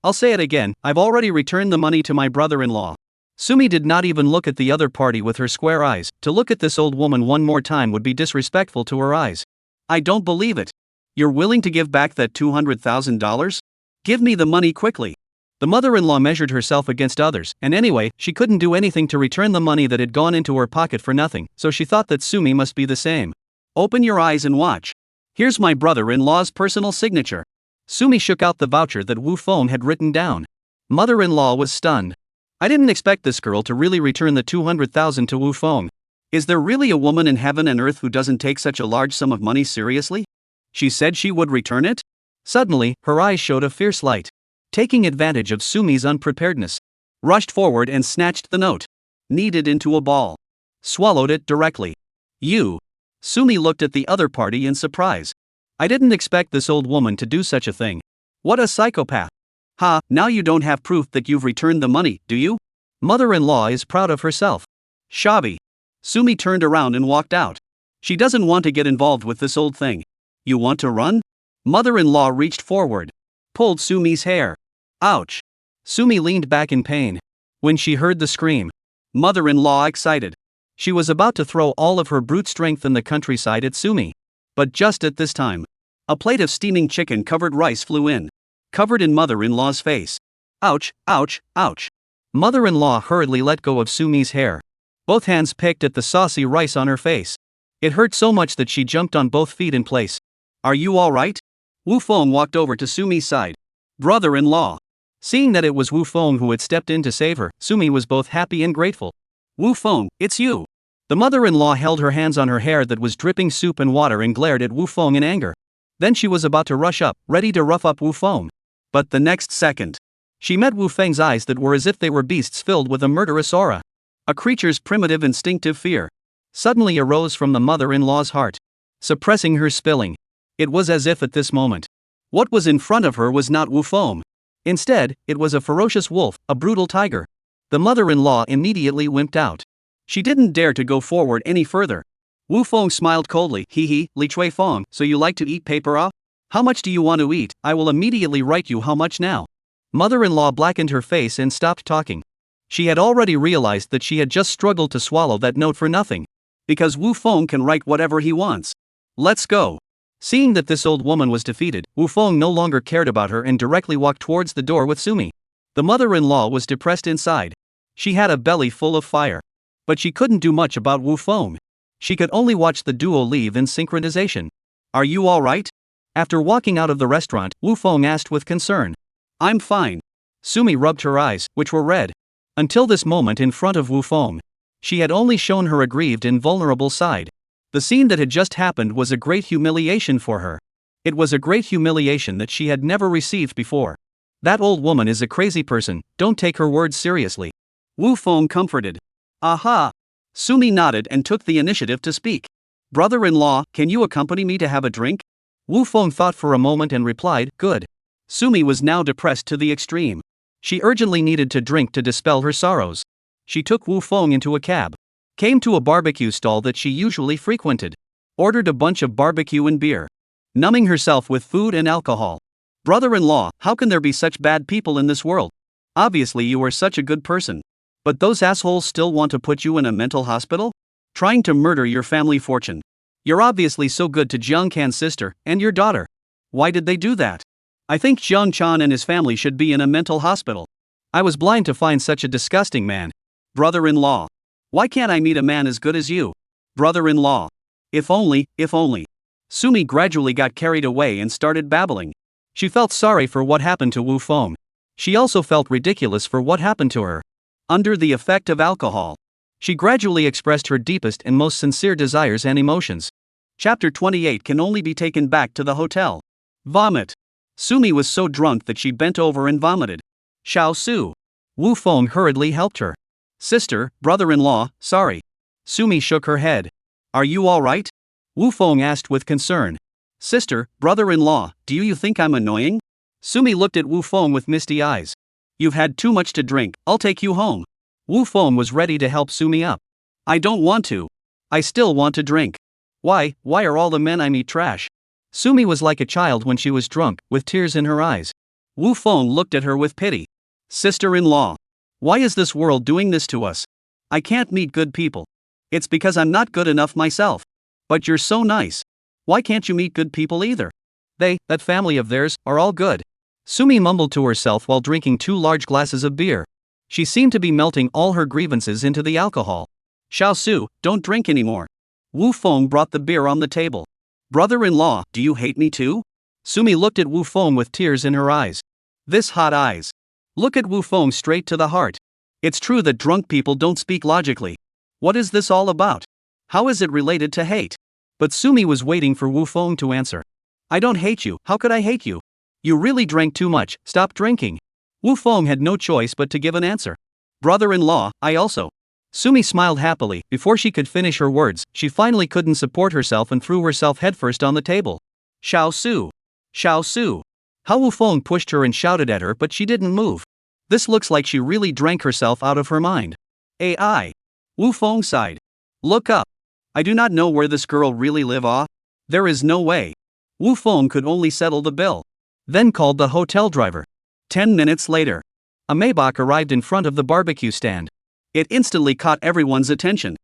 I'll say it again, I've already returned the money to my brother-in-law. Sumi did not even look at the other party with her square eyes. To look at this old woman one more time would be disrespectful to her eyes. I don't believe it. You're willing to give back that $200,000? Give me the money quickly. The mother-in-law measured herself against others, and anyway, she couldn't do anything to return the money that had gone into her pocket for nothing, so she thought that Sumi must be the same. Open your eyes and watch. Here's my brother-in-law's personal signature. Sumi shook out the voucher that Wu Feng had written down. Mother-in-law was stunned. I didn't expect this girl to really return the 200,000 to Wu Feng. Is there really a woman in heaven and earth who doesn't take such a large sum of money seriously? She said she would return it? Suddenly, her eyes showed a fierce light. Taking advantage of Sumi's unpreparedness, rushed forward and snatched the note. Kneaded into a ball. Swallowed it directly. You. Sumi looked at the other party in surprise. I didn't expect this old woman to do such a thing. What a psychopath. Ha, now you don't have proof that you've returned the money, do you? Mother-in-law is proud of herself. Shabby. Sumi turned around and walked out. She doesn't want to get involved with this old thing. You want to run? Mother-in-law reached forward. Pulled Sumi's hair. Ouch. Sumi leaned back in pain. When she heard the scream, mother-in-law excited. She was about to throw all of her brute strength in the countryside at Sumi. But just at this time, a plate of steaming chicken-covered rice flew in. Covered in mother-in-law's face. Ouch, ouch, ouch. Mother-in-law hurriedly let go of Sumi's hair. Both hands picked at the saucy rice on her face. It hurt so much that she jumped on both feet in place. Are you all right? Wu Feng walked over to Sumi's side. Brother-in-law. Seeing that it was Wu Feng who had stepped in to save her, Sumi was both happy and grateful. Wu Feng, it's you. The mother-in-law held her hands on her hair that was dripping soup and water and glared at Wu Feng in anger. Then she was about to rush up, ready to rough up Wu Feng. But the next second, she met Wu Feng's eyes that were as if they were beasts filled with a murderous aura. A creature's primitive instinctive fear suddenly arose from the mother-in-law's heart, suppressing her spilling. It was as if at this moment, what was in front of her was not Wu Feng. Instead, it was a ferocious wolf, a brutal tiger. The mother-in-law immediately wimped out. She didn't dare to go forward any further. Wu Feng smiled coldly. Hee, Li Chui Feng, so you like to eat paper? How much do you want to eat? I will immediately write you how much now. Mother-in-law blackened her face and stopped talking. She had already realized that she had just struggled to swallow that note for nothing. Because Wu Feng can write whatever he wants. Let's go. Seeing that this old woman was defeated, Wu Feng no longer cared about her and directly walked towards the door with Sumi. The mother-in-law was depressed inside. She had a belly full of fire. But she couldn't do much about Wu Feng. She could only watch the duo leave in synchronization. Are you all right? After walking out of the restaurant, Wu Feng asked with concern. I'm fine. Sumi rubbed her eyes, which were red. Until this moment in front of Wu Feng, she had only shown her aggrieved and vulnerable side. The scene that had just happened was a great humiliation for her. It was a great humiliation that she had never received before. That old woman is a crazy person, don't take her words seriously. Wu Feng comforted. Aha! Sumi nodded and took the initiative to speak. Brother-in-law, can you accompany me to have a drink? Wu Feng thought for a moment and replied, good. Sumi was now depressed to the extreme. She urgently needed to drink to dispel her sorrows. She took Wu Feng into a cab. Came to a barbecue stall that she usually frequented. Ordered a bunch of barbecue and beer. Numbing herself with food and alcohol. Brother-in-law, how can there be such bad people in this world? Obviously you are such a good person. But those assholes still want to put you in a mental hospital? Trying to murder your family fortune. You're obviously so good to Jiang Kan's sister and your daughter. Why did they do that? I think Jiang Chan and his family should be in a mental hospital. I was blind to find such a disgusting man. Brother-in-law. Why can't I meet a man as good as you? Brother-in-law. If only. Sumi gradually got carried away and started babbling. She felt sorry for what happened to Wu Feng. She also felt ridiculous for what happened to her. Under the effect of alcohol, she gradually expressed her deepest and most sincere desires and emotions. Chapter 28 can only be taken back to the hotel. Vomit. Sumi was so drunk that she bent over and vomited. Xiao Su. Wu Feng hurriedly helped her. Sister, brother-in-law, sorry. Sumi shook her head. Are you all right? Wu Feng asked with concern. Sister, brother-in-law, do you think I'm annoying? Sumi looked at Wu Feng with misty eyes. You've had too much to drink, I'll take you home. Wu Feng was ready to help Sumi up. I don't want to. I still want to drink. Why are all the men I meet trash? Sumi was like a child when she was drunk, with tears in her eyes. Wu Feng looked at her with pity. Sister-in-law. Why is this world doing this to us? I can't meet good people. It's because I'm not good enough myself. But you're so nice. Why can't you meet good people either? That family of theirs, are all good. Sumi mumbled to herself while drinking 2 large glasses of beer. She seemed to be melting all her grievances into the alcohol. Xiao Su, don't drink anymore. Wu Feng brought the beer on the table. Brother-in-law, do you hate me too? Sumi looked at Wu Feng with tears in her eyes. This hot eyes. Look at Wu Feng straight to the heart. It's true that drunk people don't speak logically. What is this all about? How is it related to hate? But Sumi was waiting for Wu Feng to answer. I don't hate you, how could I hate you? You really drank too much, stop drinking. Wu Feng had no choice but to give an answer. Brother-in-law, I also. Sumi smiled happily. Before she could finish her words, she finally couldn't support herself and threw herself headfirst on the table. Xiao Su! Xiao Su! How Wu Feng pushed her and shouted at her, but she didn't move. This looks like she really drank herself out of her mind. AI. Wu Feng sighed. Look up. I do not know where this girl really live. There is no way. Wu Feng could only settle the bill. Then called the hotel driver. 10 minutes later, a Maybach arrived in front of the barbecue stand. It instantly caught everyone's attention.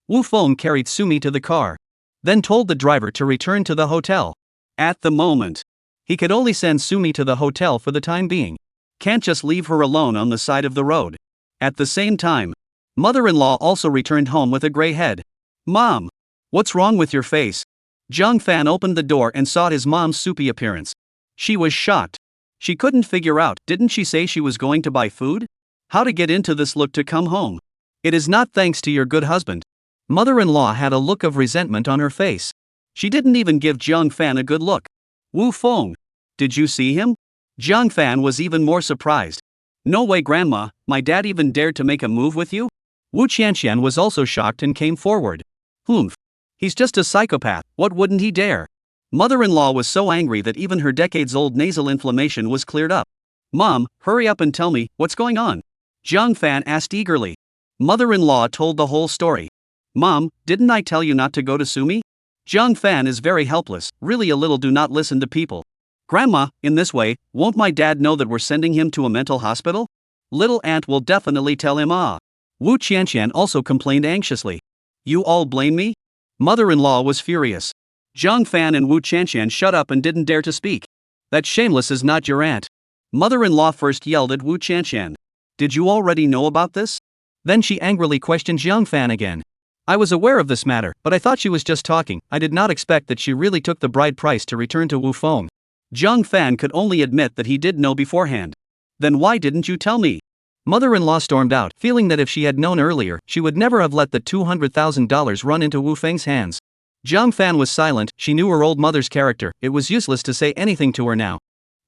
Wu Feng carried Sumi to the car, then told the driver to return to the hotel. At the moment, he could only send Sumi to the hotel for the time being. Can't just leave her alone on the side of the road. At the same time, mother-in-law also returned home with a gray head. Mom, what's wrong with your face? Zhang Fan opened the door and saw his mom's soupy appearance. She was shocked. She couldn't figure out, didn't she say she was going to buy food? How to get into this look to come home? It is not thanks to your good husband. Mother-in-law had a look of resentment on her face. She didn't even give Zhang Fan a good look. Wu Feng, did you see him? Zhang Fan was even more surprised. No way, Grandma, my dad even dared to make a move with you? Wu Qianqian was also shocked and came forward. Humph. He's just a psychopath, what wouldn't he dare? Mother-in-law was so angry that even her decades-old nasal inflammation was cleared up. Mom, hurry up and tell me, what's going on? Zhang Fan asked eagerly. Mother-in-law told the whole story. Mom, didn't I tell you not to go to Sumi? Zhang Fan is very helpless, really a little do not listen to people. Grandma, in this way, won't my dad know that we're sending him to a mental hospital? Little aunt will definitely tell him. Wu Qianqian also complained anxiously. You all blame me? Mother-in-law was furious. Zhang Fan and Wu Qianqian shut up and didn't dare to speak. That shameless is not your aunt. Mother-in-law first yelled at Wu Qianqian. Did you already know about this? Then she angrily questioned Zhang Fan again. I was aware of this matter, but I thought she was just talking. I did not expect that she really took the bride price to return to Wu Feng. Zhang Fan could only admit that he did know beforehand. Then why didn't you tell me? Mother-in-law stormed out, feeling that if she had known earlier, she would never have let the $200,000 run into Wu Feng's hands. Zhang Fan was silent. She knew her old mother's character. It was useless to say anything to her now.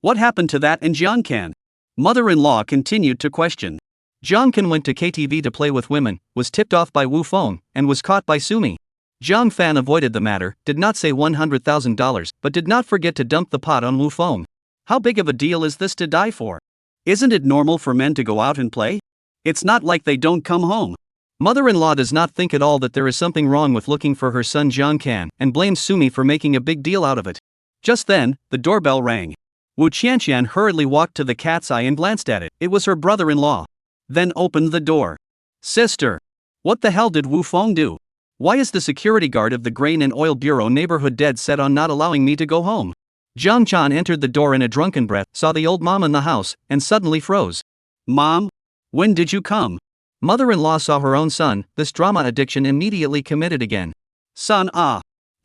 What happened to that in Jiangkan? Mother-in-law continued to question. Jiangkan went to KTV to play with women, was tipped off by Wu Feng, and was caught by Sumi. Zhang Fan avoided the matter, did not say $100,000, but did not forget to dump the pot on Wu Feng. How big of a deal is this to die for? Isn't it normal for men to go out and play? It's not like they don't come home. Mother-in-law does not think at all that there is something wrong with looking for her son Zhang Kan, and blames Sumi for making a big deal out of it. Just then, the doorbell rang. Wu Qianqian hurriedly walked to the cat's eye and glanced at it. It was her brother-in-law. Then opened the door. Sister! What the hell did Wu Feng do? Why is the security guard of the Grain and Oil Bureau neighborhood dead set on not allowing me to go home? Zhang Chan entered the door in a drunken breath, saw the old mom in the house, and suddenly froze. Mom? When did you come? Mother-in-law saw her own son, this drama addiction immediately committed again. Son,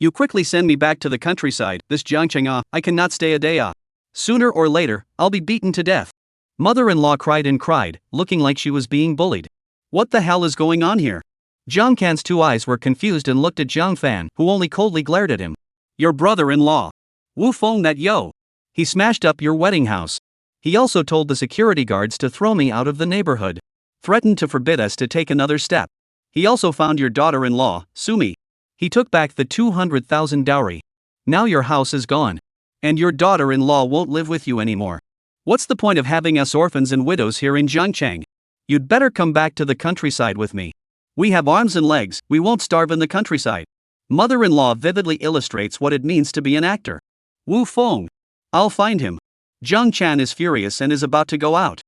you quickly send me back to the countryside, this Jiangcheng, I cannot stay a day. Sooner or later, I'll be beaten to death. Mother-in-law cried and cried, looking like she was being bullied. What the hell is going on here? Zhang Kan's 2 eyes were confused and looked at Zhang Fan, who only coldly glared at him. Your brother-in-law. Wu Feng that yo. He smashed up your wedding house. He also told the security guards to throw me out of the neighborhood. Threatened to forbid us to take another step. He also found your daughter-in-law, Sumi. He took back the 200,000 dowry. Now your house is gone. And your daughter-in-law won't live with you anymore. What's the point of having us orphans and widows here in Jiangcheng? You'd better come back to the countryside with me. We have arms and legs, we won't starve in the countryside. Mother-in-law vividly illustrates what it means to be an actor. Wu Feng. I'll find him. Zhang Chan is furious and is about to go out.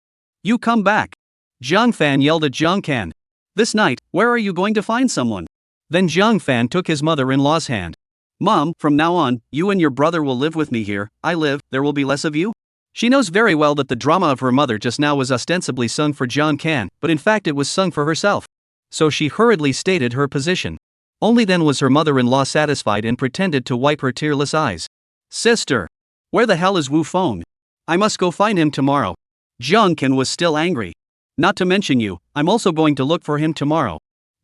You come back. Zhang Fan yelled at Zhang Kan. This night, where are you going to find someone? Then Zhang Fan took his mother-in-law's hand. Mom, from now on, you and your brother will live with me here. I live, there will be less of you? She knows very well that the drama of her mother just now was ostensibly sung for John Can, but in fact it was sung for herself. So she hurriedly stated her position. Only then was her mother-in-law satisfied and pretended to wipe her tearless eyes. Sister! Where the hell is Wu Feng? I must go find him tomorrow. Jiang Kan was still angry. Not to mention you, I'm also going to look for him tomorrow.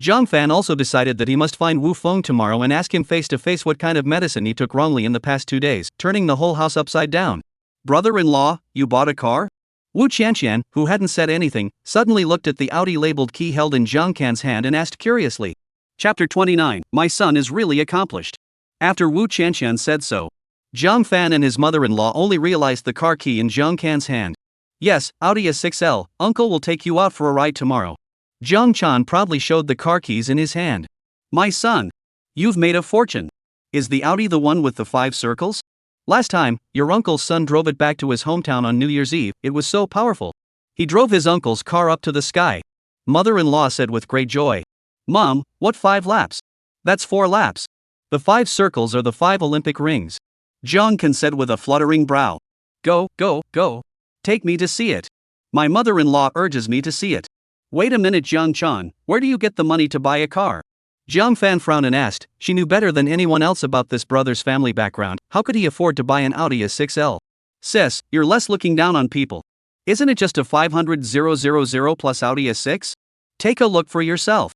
Jiang Fan also decided that he must find Wu Feng tomorrow and ask him face to face what kind of medicine he took wrongly in the past 2 days, turning the whole house upside down. Brother-in-law, you bought a car? Wu Qianqian, who hadn't said anything, suddenly looked at the Audi labeled key held in Jiang Kan's hand and asked curiously. Chapter 29, My son is really accomplished. After Wu Qianqian said so, Jiang Fan and his mother-in-law only realized the car key in Jiang Kan's hand. Yes, Audi A6L, uncle will take you out for a ride tomorrow. Jiang Chan proudly showed the car keys in his hand. My son, you've made a fortune. Is the Audi the one with the 5 circles? Last time, your uncle's son drove it back to his hometown on New Year's Eve, it was so powerful. He drove his uncle's car up to the sky. Mother-in-law said with great joy. Mom, what 5 laps? That's 4 laps. The 5 circles are the 5 Olympic rings. Jiang Kan said with a fluttering brow. Go, go, go. Take me to see it. My mother-in-law urges me to see it. Wait a minute, Jiang Chan, where do you get the money to buy a car? Jiang Fan frowned and asked. She knew better than anyone else about this brother's family background. How could he afford to buy an Audi A6L? Sis, you're less looking down on people. Isn't it just a 500,000 plus Audi A6? Take a look for yourself.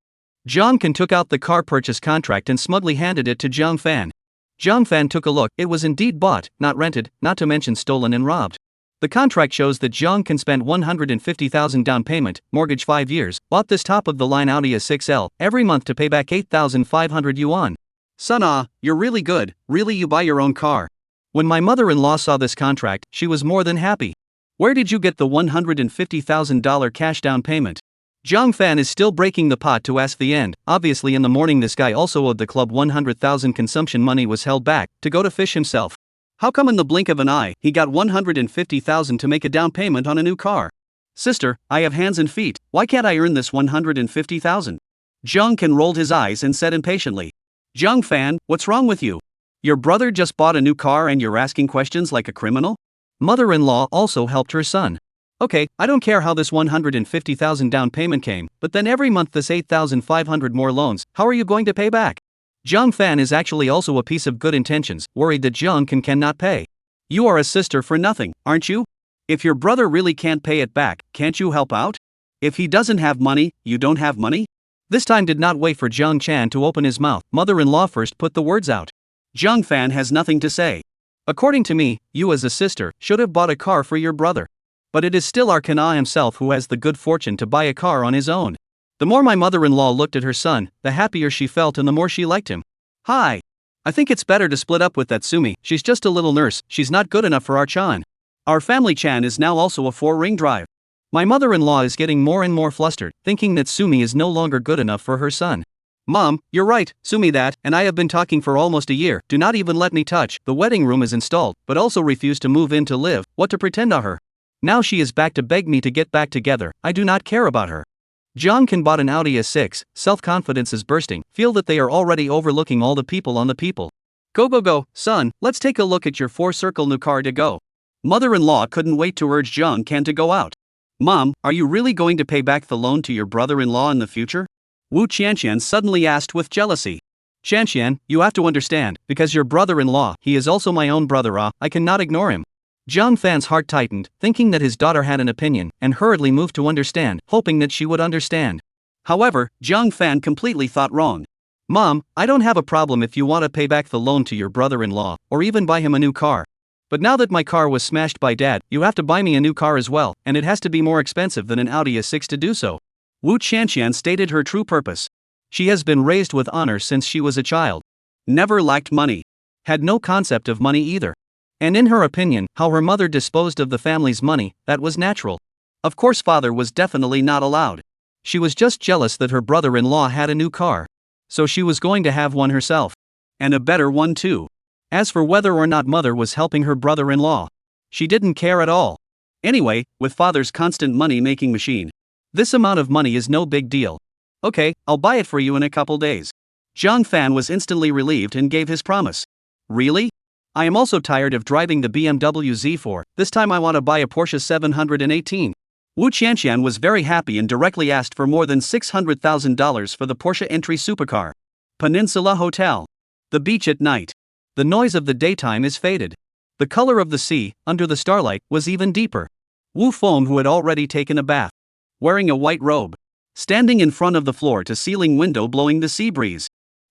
Jiang Kan took out the car purchase contract and smugly handed it to Jiang Fan. Jiang Fan took a look. It was indeed bought, not rented, not to mention stolen and robbed. The contract shows that Jiang Kan spent 150,000 down payment, mortgage 5 years, bought this top-of-the-line Audi A6L, every month to pay back 8,500 yuan. Son, you're really good, really you buy your own car. When my mother-in-law saw this contract, she was more than happy. Where did you get the $150,000 cash down payment? Jiang Fan is still breaking the pot to ask the end. Obviously in the morning this guy also owed the club 100,000 consumption money was held back, to go to fish himself. How come in the blink of an eye, he got 150,000 to make a down payment on a new car? Sister, I have hands and feet, why can't I earn this 150,000? Jiang Kan rolled his eyes and said impatiently. Jiang Fan, what's wrong with you? Your brother just bought a new car and you're asking questions like a criminal? Mother-in-law also helped her son. Okay, I don't care how this 150,000 down payment came, but then every month this 8,500 more loans, how are you going to pay back? Jiang Fan is actually also a piece of good intentions, worried that Jiang Kan cannot pay. You are a sister for nothing, aren't you? If your brother really can't pay it back, can't you help out? If he doesn't have money, you don't have money? This time did not wait for Jiang Chan to open his mouth. Mother-in-law first put the words out. Jiang Fan has nothing to say. According to me, you as a sister should have bought a car for your brother. But it is still our Kana himself who has the good fortune to buy a car on his own. The more my mother-in-law looked at her son, the happier she felt and the more she liked him. Hi. I think it's better to split up with that Sumi, she's just a little nurse, she's not good enough for our Chan. Our family Chan is now also a 4-ring drive. My mother-in-law is getting more and more flustered, thinking that Sumi is no longer good enough for her son. Mom, you're right, Sumi that, and I have been talking for almost a year, do not even let me touch, the wedding room is installed, but also refuse to move in to live, what to pretend of her? Now she is back to beg me to get back together, I do not care about her. Jiang Kan bought an Audi A6, self-confidence is bursting, feel that they are already overlooking all the people on the people. Go go go, son, let's take a look at your 4-circle new car to go. Mother-in-law couldn't wait to urge Jiang Kan to go out. Mom, are you really going to pay back the loan to your brother-in-law in the future? Wu Qianqian suddenly asked with jealousy. Qianqian, you have to understand, because your brother-in-law, he is also my own brother, I cannot ignore him. Jiang Fan's heart tightened, thinking that his daughter had an opinion, and hurriedly moved to understand, hoping that she would understand. However, Jiang Fan completely thought wrong. Mom, I don't have a problem if you want to pay back the loan to your brother-in-law, or even buy him a new car. But now that my car was smashed by Dad, you have to buy me a new car as well, and it has to be more expensive than an Audi A6 to do so. Wu Qianqian stated her true purpose. She has been raised with honor since she was a child. Never lacked money. Had no concept of money either. And in her opinion, how her mother disposed of the family's money, that was natural. Of course father was definitely not allowed. She was just jealous that her brother-in-law had a new car. So she was going to have one herself. And a better one too. As for whether or not mother was helping her brother-in-law, she didn't care at all. Anyway, with father's constant money-making machine, this amount of money is no big deal. Okay, I'll buy it for you in a couple days. Zhang Fan was instantly relieved and gave his promise. Really? I am also tired of driving the BMW Z4, this time I want to buy a Porsche 718. Wu Qianqian was very happy and directly asked for more than $600,000 for the Porsche entry supercar. Peninsula Hotel. The beach at night. The noise of the daytime is faded. The color of the sea, under the starlight, was even deeper. Wu Feng, who had already taken a bath, wearing a white robe, standing in front of the floor-to-ceiling window blowing the sea breeze.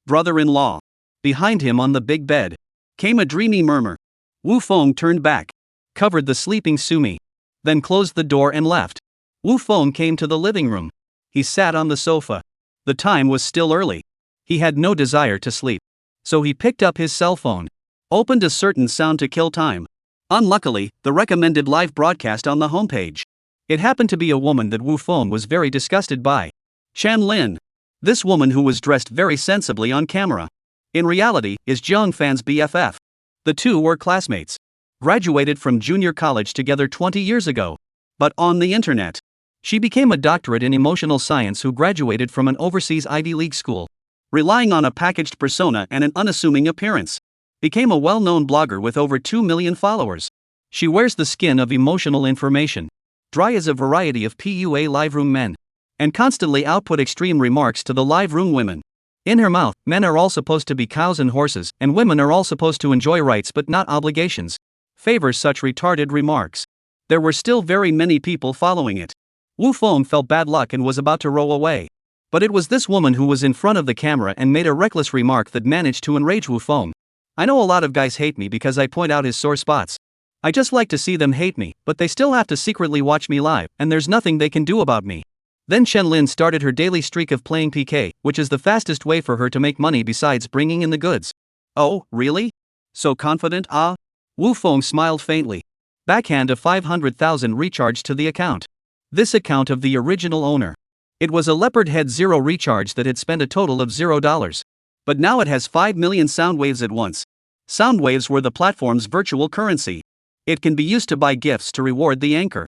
Brother-in-law. Behind him on the big bed came a dreamy murmur. Wu Feng turned back, covered the sleeping Sumi, then closed the door and left. Wu Feng came to the living room. He sat on the sofa. The time was still early. He had no desire to sleep. So he picked up his cell phone, opened a certain sound to kill time. Unluckily, the recommended live broadcast on the homepage. It happened to be a woman that Wu Feng was very disgusted by. Chen Lin. This woman, who was dressed very sensibly on camera, in reality, is Zhang Fan's BFF. The two were classmates. Graduated from junior college together 20 years ago. But on the internet, she became a doctorate in emotional science who graduated from an overseas Ivy League school. Relying on a packaged persona and an unassuming appearance, became a well-known blogger with over 2 million followers. She wears the skin of emotional information, dry as a variety of PUA live room men, and constantly output extreme remarks to the live room women. In her mouth, men are all supposed to be cows and horses, and women are all supposed to enjoy rights but not obligations. Favors such retarded remarks. There were still very many people following it. Wu Feng felt bad luck and was about to row away. But it was this woman who was in front of the camera and made a reckless remark that managed to enrage Wu Feng. I know a lot of guys hate me because I point out his sore spots. I just like to see them hate me, but they still have to secretly watch me live, and there's nothing they can do about me. Then Chen Lin started her daily streak of playing PK, which is the fastest way for her to make money besides bringing in the goods. Oh, really? So confident, ah? Wu Feng smiled faintly. Backhand of 500,000 recharged to the account. This account of the original owner. It was a Leopard Head Zero recharge that had spent a total of $0. But now it has 5 million sound waves at once. Sound waves were the platform's virtual currency. It can be used to buy gifts to reward the anchor.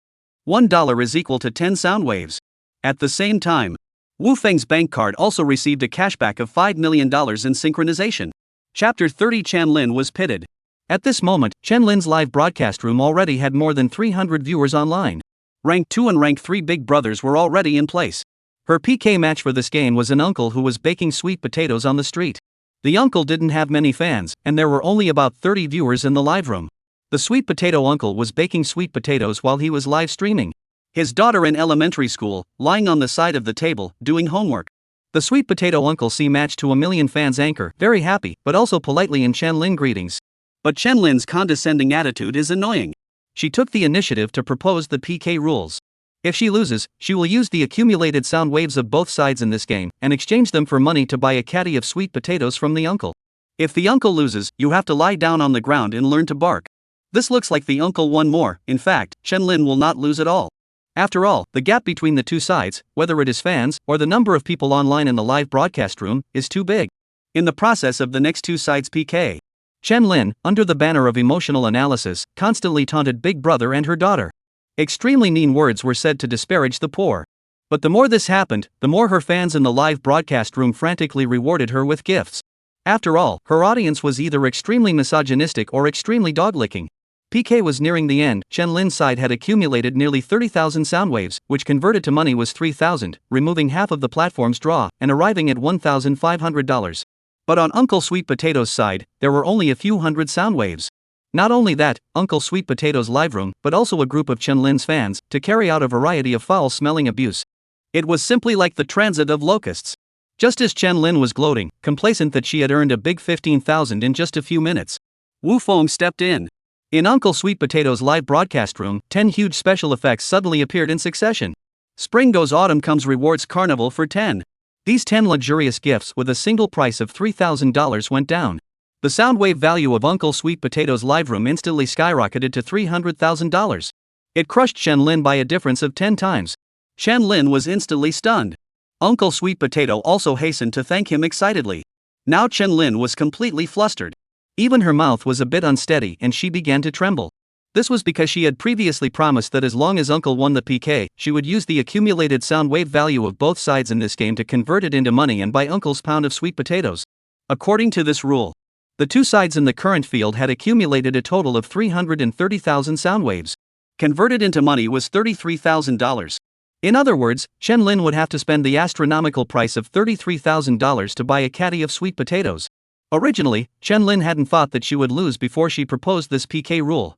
$1 is equal to 10 sound waves. At the same time, Wu Feng's bank card also received a cashback of $5 million in synchronization. Chapter 30. Chen Lin was pitted. At this moment, Chen Lin's live broadcast room already had more than 300 viewers online. Rank 2 and Rank 3 big brothers were already in place. Her PK match for this game was an uncle who was baking sweet potatoes on the street. The uncle didn't have many fans, and there were only about 30 viewers in the live room. The sweet potato uncle was baking sweet potatoes while he was live streaming. His daughter in elementary school, lying on the side of the table, doing homework. The sweet potato uncle see match to a million fans anchor, very happy, but also politely in Chen Lin greetings. But Chen Lin's condescending attitude is annoying. She took the initiative to propose the PK rules. If she loses, she will use the accumulated sound waves of both sides in this game, and exchange them for money to buy a caddy of sweet potatoes from the uncle. If the uncle loses, you have to lie down on the ground and learn to bark. This looks like the uncle won more. In fact, Chen Lin will not lose at all. After all, the gap between the two sides, whether it is fans, or the number of people online in the live broadcast room, is too big. In the process of the next two sides PK, Chen Lin, under the banner of emotional analysis, constantly taunted Big Brother and her daughter. Extremely mean words were said to disparage the poor. But the more this happened, the more her fans in the live broadcast room frantically rewarded her with gifts. After all, her audience was either extremely misogynistic or extremely dog-licking. PK was nearing the end. Chen Lin's side had accumulated nearly 30,000 sound waves, which converted to money was 3,000, removing half of the platform's draw, and arriving at $1,500. But on Uncle Sweet Potato's side, there were only a few hundred sound waves. Not only that, Uncle Sweet Potato's live room, but also a group of Chen Lin's fans, to carry out a variety of foul-smelling abuse. It was simply like the transit of locusts. Just as Chen Lin was gloating, complacent that she had earned a big 15,000 in just a few minutes, Wu Feng stepped in. In Uncle Sweet Potato's live broadcast room, 10 huge special effects suddenly appeared in succession. Spring Goes Autumn Comes Rewards Carnival for 10. These 10 luxurious gifts with a single price of $3,000 went down. The sound wave value of Uncle Sweet Potato's live room instantly skyrocketed to $300,000. It crushed Chen Lin by a difference of 10 times. Chen Lin was instantly stunned. Uncle Sweet Potato also hastened to thank him excitedly. Now Chen Lin was completely flustered. Even her mouth was a bit unsteady and she began to tremble. This was because she had previously promised that as long as Uncle won the PK, she would use the accumulated sound wave value of both sides in this game to convert it into money and buy Uncle's pound of sweet potatoes. According to this rule, the two sides in the current field had accumulated a total of 330,000 sound waves. Converted into money was $33,000. In other words, Chen Lin would have to spend the astronomical price of $33,000 to buy a caddy of sweet potatoes. Originally, Chen Lin hadn't thought that she would lose before she proposed this PK rule.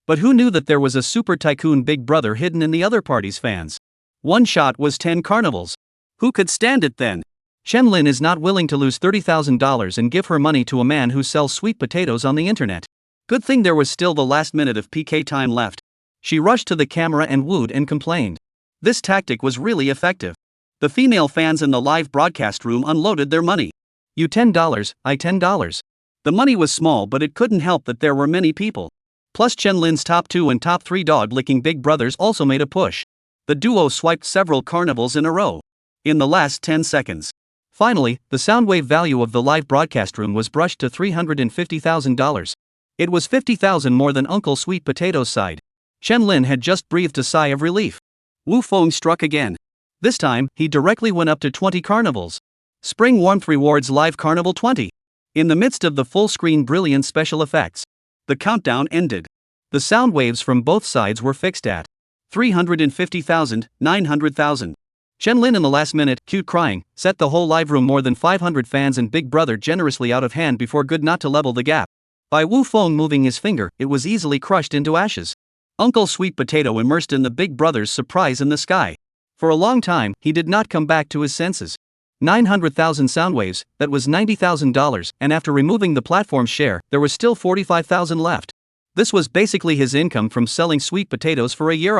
But who knew that there was a super tycoon big brother hidden in the other party's fans? One shot was 10 carnivals. Who could stand it then? Chen Lin is not willing to lose $30,000 and give her money to a man who sells sweet potatoes on the internet. Good thing there was still the last minute of PK time left. She rushed to the camera and wooed and complained. This tactic was really effective. The female fans in the live broadcast room unloaded their money. You $10, I $10. The money was small, but it couldn't help that there were many people. Plus Chen Lin's top 2 and top 3 dog-licking big brothers also made a push. The duo swiped several carnivals in a row. In the last 10 seconds. Finally, the sound wave value of the live broadcast room was brushed to $350,000. It was $50,000 more than Uncle Sweet Potato's side. Chen Lin had just breathed a sigh of relief. Wu Feng struck again. This time, he directly went up to 20 carnivals. Spring Warmth Rewards Live Carnival 20. In the midst of the full-screen brilliant special effects, the countdown ended. The sound waves from both sides were fixed at 350,000, 900,000. Chen Lin in the last minute, cute crying, set the whole live room more than 500 fans and Big Brother generously out of hand before good not to level the gap. By Wu Feng moving his finger, it was easily crushed into ashes. Uncle Sweet Potato immersed in the Big Brother's surprise in the sky. For a long time, he did not come back to his senses. 900,000 sound waves, that was $90,000, and after removing the platform's share, there was still 45,000 left. This was basically his income from selling sweet potatoes for a year.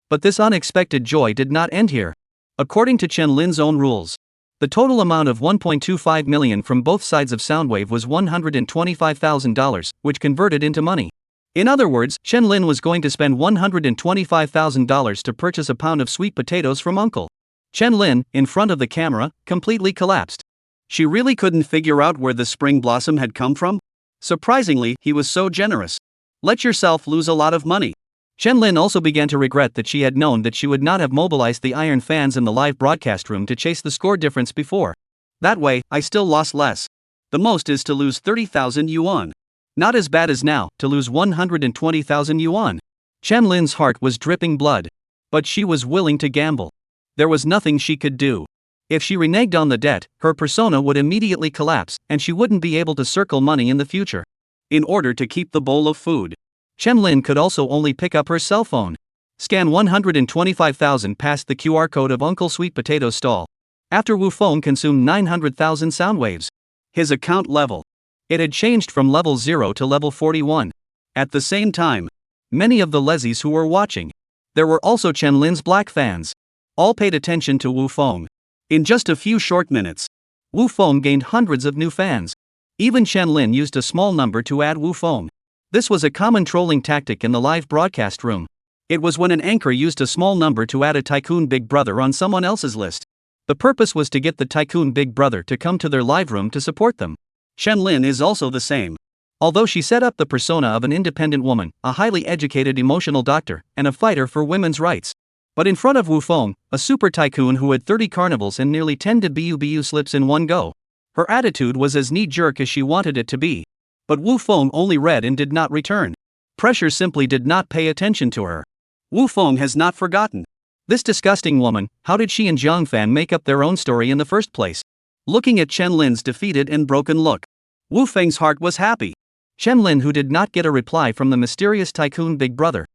But this unexpected joy did not end here. According to Chen Lin's own rules, the total amount of $1.25 million from both sides of Soundwave was $125,000, which converted into money. In other words, Chen Lin was going to spend $125,000 to purchase a pound of sweet potatoes from Uncle. Chen Lin, in front of the camera, completely collapsed. She really couldn't figure out where the spring blossom had come from. Surprisingly, he was so generous. Let yourself lose a lot of money. Chen Lin also began to regret that she had known that she would not have mobilized the iron fans in the live broadcast room to chase the score difference before. That way, I still lost less. The most is to lose 30,000 yuan. Not as bad as now, to lose 120,000 yuan. Chen Lin's heart was dripping blood. But she was willing to gamble. There was nothing she could do. If she reneged on the debt, her persona would immediately collapse, and she wouldn't be able to circle money in the future. In order to keep the bowl of food, Chen Lin could also only pick up her cell phone. Scan 125,000 past the QR code of Uncle Sweet Potato's stall. After Wu Feng consumed 900,000 sound waves. His account level. It had changed from level 0 to level 41. At the same time, many of the lezzies who were watching, there were also Chen Lin's black fans, all paid attention to Wu Feng. In just a few short minutes, Wu Feng gained hundreds of new fans. Even Chen Lin used a small number to add Wu Feng. This was a common trolling tactic in the live broadcast room. It was when an anchor used a small number to add a tycoon big brother on someone else's list. The purpose was to get the tycoon big brother to come to their live room to support them. Chen Lin is also the same. Although she set up the persona of an independent woman, a highly educated emotional doctor, and a fighter for women's rights. But in front of Wu Feng, a super tycoon who had 30 carnivals and nearly 10 WBU slips in one go. Her attitude was as knee-jerk as she wanted it to be. But Wu Feng only read and did not return. Pressure simply did not pay attention to her. Wu Feng has not forgotten. This disgusting woman, how did she and Jiang Fan make up their own story in the first place? Looking at Chen Lin's defeated and broken look, Wu Feng's heart was happy. Chen Lin who did not get a reply from the mysterious tycoon big brother.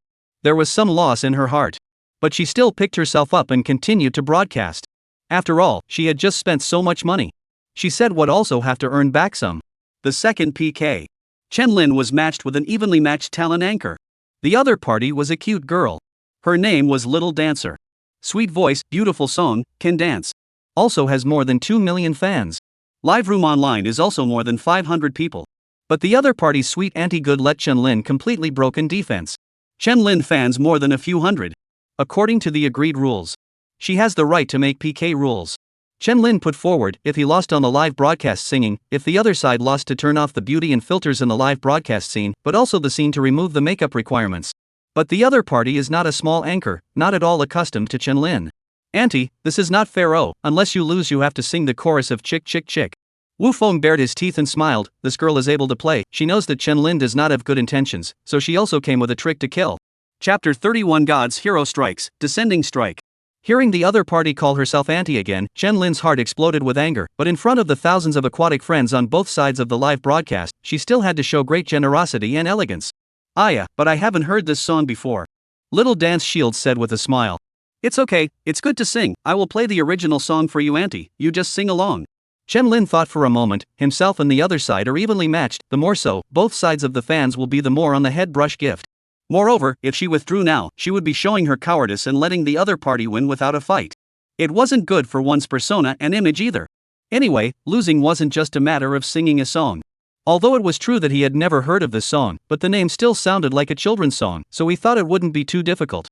There was some loss in her heart. But she still picked herself up and continued to broadcast. After all, she had just spent so much money. She said would also have to earn back some. The second PK. Chen Lin was matched with an evenly matched talent anchor. The other party was a cute girl. Her name was Little Dancer. Sweet voice, beautiful song, can dance. Also has more than 2 million fans. Live room online is also more than 500 people. But the other party's sweet anti-good let Chen Lin completely broken defense. Chen Lin fans more than a few hundred. According to the agreed rules, she has the right to make PK rules. Chen-Lin put forward, if he lost on the live broadcast singing, if the other side lost to turn off the beauty and filters in the live broadcast scene, but also the scene to remove the makeup requirements. But the other party is not a small anchor, not at all accustomed to Chen-Lin. Auntie, this is not fair. Oh, unless you lose you have to sing the chorus of Chick Chick Chick. Wu Feng bared his teeth and smiled, this girl is able to play, she knows that Chen-Lin does not have good intentions, so she also came with a trick to kill. Chapter 31 God's Hero Strikes, Descending Strike. Hearing the other party call herself auntie again, Chen-Lin's heart exploded with anger, but in front of the thousands of aquatic friends on both sides of the live broadcast, she still had to show great generosity and elegance. Aya, but I haven't heard this song before. Little Dance Shields said with a smile. It's okay, it's good to sing, I will play the original song for you auntie, you just sing along. Chen-Lin thought for a moment, himself and the other side are evenly matched, the more so, both sides of the fans will be the more on the head brush gift. Moreover, if she withdrew now, she would be showing her cowardice and letting the other party win without a fight. It wasn't good for one's persona and image either. Anyway, losing wasn't just a matter of singing a song. Although it was true that he had never heard of this song, but the name still sounded like a children's song, so he thought it wouldn't be too difficult.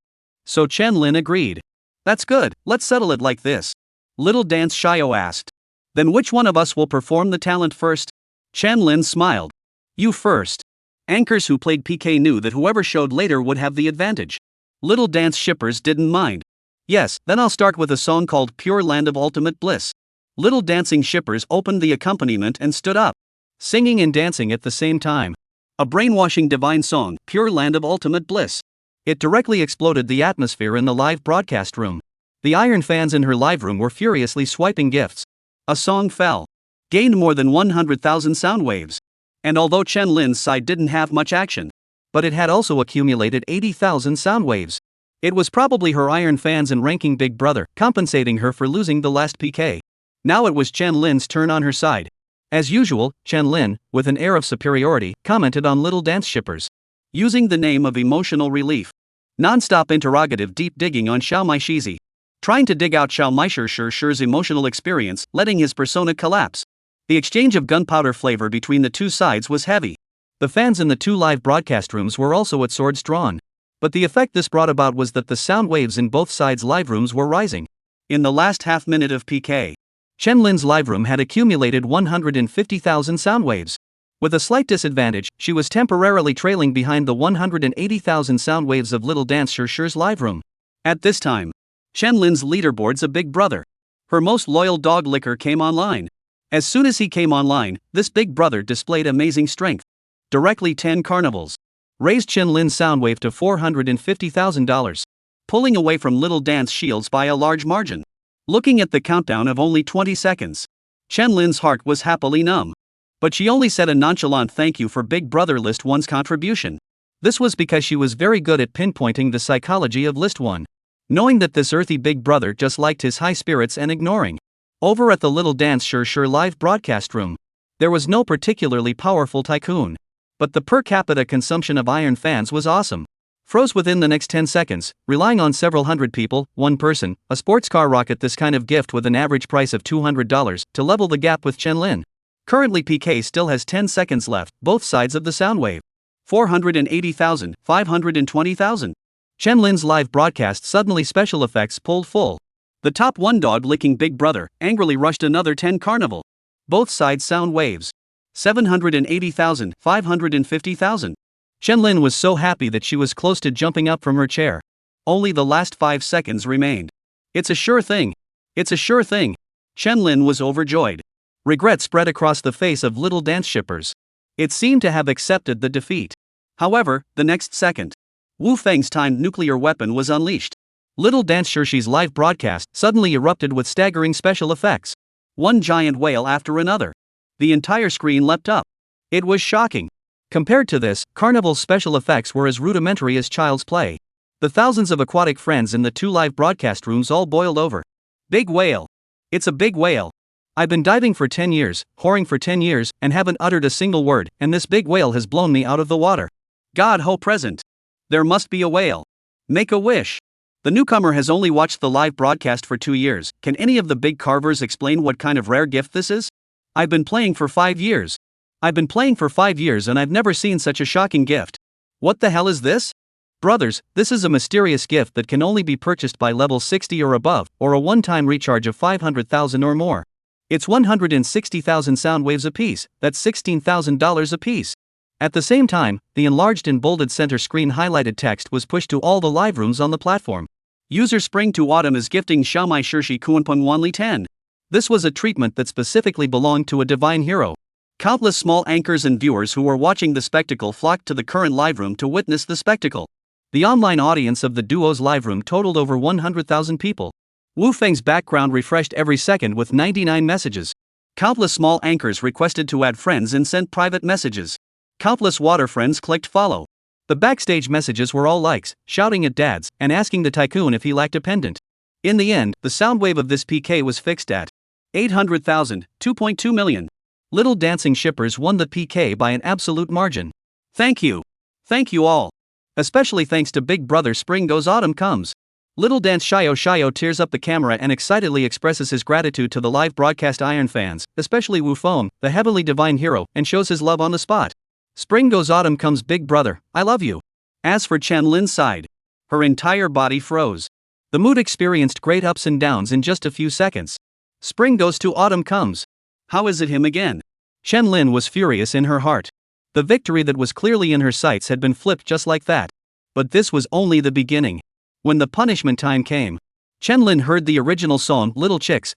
So Chen-Lin agreed. That's good, let's settle it like this. Little Dance Shio asked. Then which one of us will perform the talent first? Chen-Lin smiled. You first. Anchors who played PK knew that whoever showed later would have the advantage. Little Dance shippers didn't mind. Yes, then I'll start with a song called Pure Land of Ultimate Bliss. Little dancing shippers opened the accompaniment and stood up, singing and dancing at the same time. A brainwashing divine song, Pure Land of Ultimate Bliss. It directly exploded the atmosphere in the live broadcast room. The Iron fans in her live room were furiously swiping gifts. A song fell, gained more than 100,000 sound waves. And although Chen-Lin's side didn't have much action, but it had also accumulated 80,000 sound waves. It was probably her Iron fans and ranking Big Brother, compensating her for losing the last PK. Now it was Chen-Lin's turn on her side. As usual, Chen-Lin, with an air of superiority, commented on Little Dance shippers. Using the name of emotional relief. Non-stop interrogative deep digging on Xiao Maishizi. Trying to dig out Xiao Maishi's emotional experience, letting his persona collapse. The exchange of gunpowder flavor between the two sides was heavy. The fans in the two live broadcast rooms were also at swords drawn. But the effect this brought about was that the sound waves in both sides' live rooms were rising. In the last half minute of PK, Chen-Lin's live room had accumulated 150,000 sound waves. With a slight disadvantage, she was temporarily trailing behind the 180,000 sound waves of Little Dance Shir's live room. At this time, Chen-Lin's leaderboard's a Big Brother. Her most loyal dog Licker came online. As soon as he came online, this Big Brother displayed amazing strength. Directly 10 carnivals. Raised Chen-Lin's sound wave to $450,000. Pulling away from Little Dance Shields by a large margin. Looking at the countdown of only 20 seconds. Chen-Lin's heart was happily numb. But she only said a nonchalant thank you for Big Brother List 1's contribution. This was because she was very good at pinpointing the psychology of List 1. Knowing that this earthy Big Brother just liked his high spirits and ignoring. Over at the Little Dance Shir live broadcast room, there was no particularly powerful tycoon. But the per capita consumption of Iron fans was awesome. Froze within the next 10 seconds, relying on several hundred people, one person, a sports car rocket this kind of gift with an average price of $200 to level the gap with Chen-Lin. Currently PK still has 10 seconds left, both sides of the sound wave. 480,000, 520,000. Chen-Lin's live broadcast suddenly special effects pulled full. The top one dog licking Big Brother angrily rushed another 10 carnival. Both sides sound waves. 780,000, 550,000. Chen-Lin was so happy that she was close to jumping up from her chair. Only the last 5 seconds remained. It's a sure thing. It's a sure thing. Chen-Lin was overjoyed. Regret spread across the face of Little Dance shippers. It seemed to have accepted the defeat. However, the next second, Wu Feng's timed nuclear weapon was unleashed. Little Dance Shirshi's live broadcast suddenly erupted with staggering special effects. One giant whale after another. The entire screen leapt up. It was shocking. Compared to this, Carnival's special effects were as rudimentary as child's play. The thousands of aquatic friends in the two live broadcast rooms all boiled over. Big whale. It's a big whale. I've been diving for 10 years, whoring for 10 years, and haven't uttered a single word, and this big whale has blown me out of the water. God ho present. There must be a whale. Make a wish. The newcomer has only watched the live broadcast for 2 years. Can any of the big carvers explain what kind of rare gift this is? I've been playing for 5 years. I've been playing for 5 years and I've never seen such a shocking gift. What the hell is this? Brothers, this is a mysterious gift that can only be purchased by level 60 or above, or a one-time recharge of 500,000 or more. It's 160,000 sound waves apiece, that's $16,000 apiece. At the same time, the enlarged and bolded center screen highlighted text was pushed to all the live rooms on the platform. User Spring to Autumn is gifting Xiaomai Shirshi Kuanpeng Wanli 10. This was a treatment that specifically belonged to a divine hero. Countless small anchors and viewers who were watching the spectacle flocked to the current live room to witness the spectacle. The online audience of the duo's live room totaled over 100,000 people. Wu Feng's background refreshed every second with 99 messages. Countless small anchors requested to add friends and sent private messages. Countless water friends clicked follow. The backstage messages were all likes, shouting at dads, and asking the tycoon if he lacked a pendant. In the end, the sound wave of this PK was fixed at 800,000, 2.2 million. Little dancing shippers won the PK by an absolute margin. Thank you. Thank you all. Especially thanks to Big Brother Spring Goes Autumn Comes. Little Dance Shio tears up the camera and excitedly expresses his gratitude to the live broadcast Iron fans, especially Wu Feng, the heavily divine hero, and shows his love on the spot. Spring Goes Autumn Comes Big Brother, I love you. As for Chen Lin's side, her entire body froze. The mood experienced great ups and downs in just a few seconds. Spring goes to autumn comes. How is it him again? Chen Lin was furious in her heart. The victory that was clearly in her sights had been flipped just like that. But this was only the beginning. When the punishment time came, Chen Lin heard the original song Little Chicks,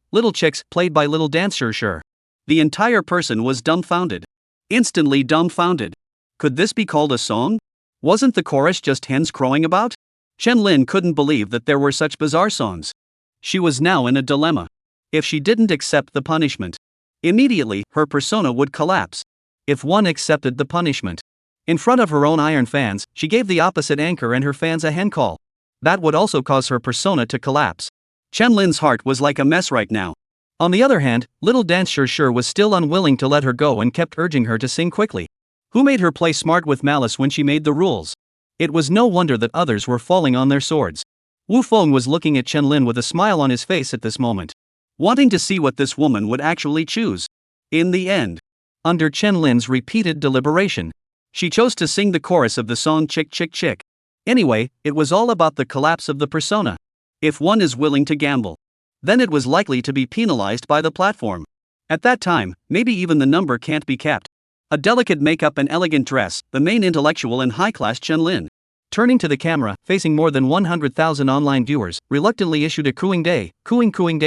played by Little Dance Shir. The entire person was dumbfounded. Instantly dumbfounded. Could this be called a song? Wasn't the chorus just hens crowing about? Chen Lin couldn't believe that there were such bizarre songs. She was now in a dilemma. If she didn't accept the punishment, immediately her persona would collapse. If one accepted the punishment, in front of her own Iron fans, she gave the opposite anchor and her fans a hen call. That would also cause her persona to collapse. Chen Lin's heart was like a mess right now. On the other hand, Little Dance Shir was still unwilling to let her go and kept urging her to sing quickly. Who made her play smart with malice when she made the rules? It was no wonder that others were falling on their swords. Wu Feng was looking at Chen Lin with a smile on his face at this moment, wanting to see what this woman would actually choose. In the end, under Chen Lin's repeated deliberation, she chose to sing the chorus of the song Chick Chick Chick. Anyway, it was all about the collapse of the persona. If one is willing to gamble, then it was likely to be penalized by the platform. At that time, maybe even the number can't be kept. A delicate makeup and elegant dress, the main intellectual and high-class Chen Lin, turning to the camera, facing more than 100,000 online viewers, reluctantly issued a cooing day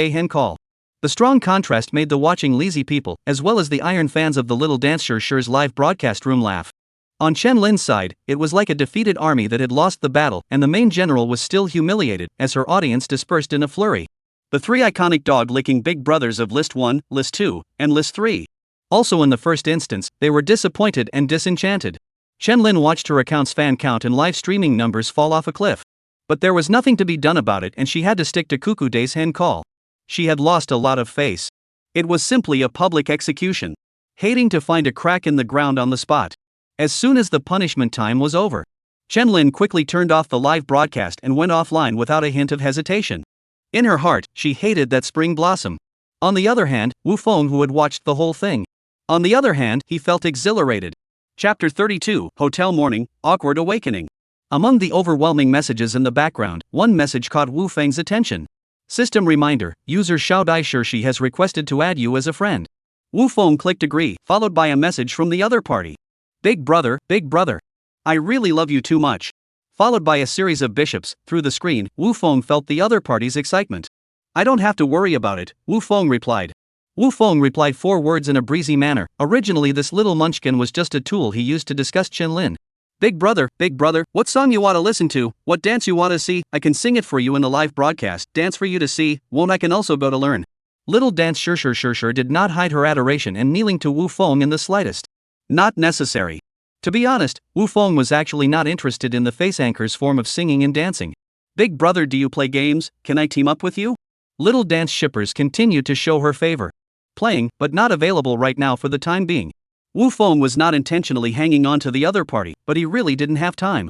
hen call. The strong contrast made the watching lazy people, as well as the Iron fans of the Little Dance Shir's live broadcast room laugh. On Chen Lin's side, it was like a defeated army that had lost the battle, and the main general was still humiliated, as her audience dispersed in a flurry. The three iconic dog-licking big brothers of List 1, List 2, and List 3. Also in the first instance, they were disappointed and disenchanted. Chen Lin watched her account's fan count and live streaming numbers fall off a cliff. But there was nothing to be done about it and she had to stick to Cuckoo Day's hen call. She had lost a lot of face. It was simply a public execution. Hating to find a crack in the ground on the spot. As soon as the punishment time was over, Chen Lin quickly turned off the live broadcast and went offline without a hint of hesitation. In her heart, she hated that spring blossom. On the other hand, Wu Feng, who had watched the whole thing, on the other hand, he felt exhilarated. Chapter 32, Hotel Morning, Awkward Awakening. Among the overwhelming messages in the background, one message caught Wu Feng's attention. System reminder, user Xiaodai Shirshi has requested to add you as a friend. Wu Feng clicked agree, followed by a message from the other party. Big brother, I really love you too much. Followed by a series of bishops. Through the screen, Wu Feng felt the other party's excitement. I don't have to worry about it, Wu Feng replied. Wu Feng replied 4 words in a breezy manner. Originally this little munchkin was just a tool he used to discuss Chen Lin. Big brother, what song you wanna listen to, what dance you wanna see, I can sing it for you in the live broadcast, dance for you to see, won't I can also go to learn. Little Dance Shir did not hide her adoration and kneeling to Wu Feng in the slightest. Not necessary. To be honest, Wu Feng was actually not interested in the face anchor's form of singing and dancing. Big brother, do you play games, can I team up with you? Little Dance shippers continued to show her favor. Playing, but not available right now for the time being. Wu Feng was not intentionally hanging on to the other party, but he really didn't have time.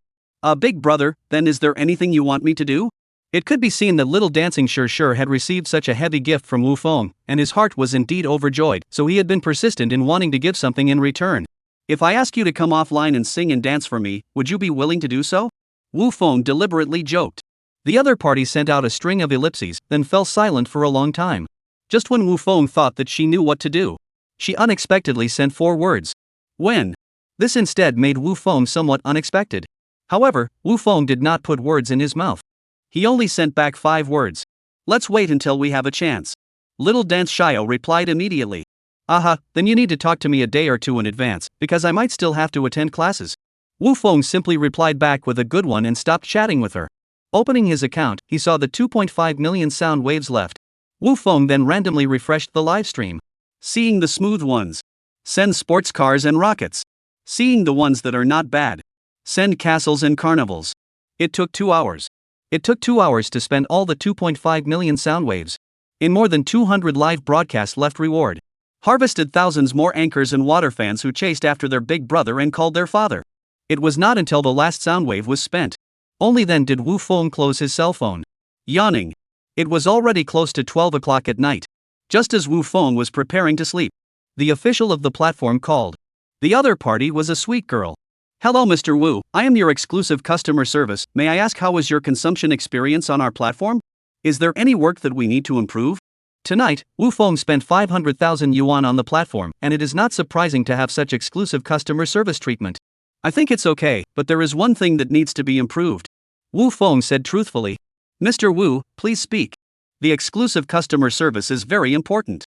Big brother, then is there anything you want me to do? It could be seen that Little Dancing Shir had received such a heavy gift from Wu Feng, and his heart was indeed overjoyed, so he had been persistent in wanting to give something in return. If I ask you to come offline and sing and dance for me, would you be willing to do so? Wu Feng deliberately joked. The other party sent out a string of ellipses, then fell silent for a long time. Just when Wu Feng thought that she knew what to do, she unexpectedly sent 4 words. When? This instead made Wu Feng somewhat unexpected. However, Wu Feng did not put words in his mouth. He only sent back 5 words. Let's wait until we have a chance. Little Dance Shio replied immediately. Aha, then you need to talk to me a day or 2 in advance, because I might still have to attend classes. Wu Feng simply replied back with a good one and stopped chatting with her. Opening his account, he saw the 2.5 million sound waves left. Wu Feng then randomly refreshed the live stream. Seeing the smooth ones. Send sports cars and rockets. Seeing the ones that are not bad. Send castles and carnivals. It took 2 hours. It took 2 hours to spend all the 2.5 million sound waves. In more than 200 live broadcasts left reward. Harvested thousands more anchors and water fans who chased after their big brother and called their father. It was not until the last sound wave was spent. Only then did Wu Feng close his cell phone. Yawning. It was already close to 12 o'clock at night. Just as Wu Feng was preparing to sleep, the official of the platform called. The other party was a sweet girl. Hello Mr. Wu, I am your exclusive customer service. May I ask how was your consumption experience on our platform? Is there any work that we need to improve? Tonight, Wu Feng spent 500,000 yuan on the platform, and it is not surprising to have such exclusive customer service treatment. I think it's okay, but there is one thing that needs to be improved. Wu Feng said truthfully. Mr. Wu, please speak. The exclusive customer service is very important.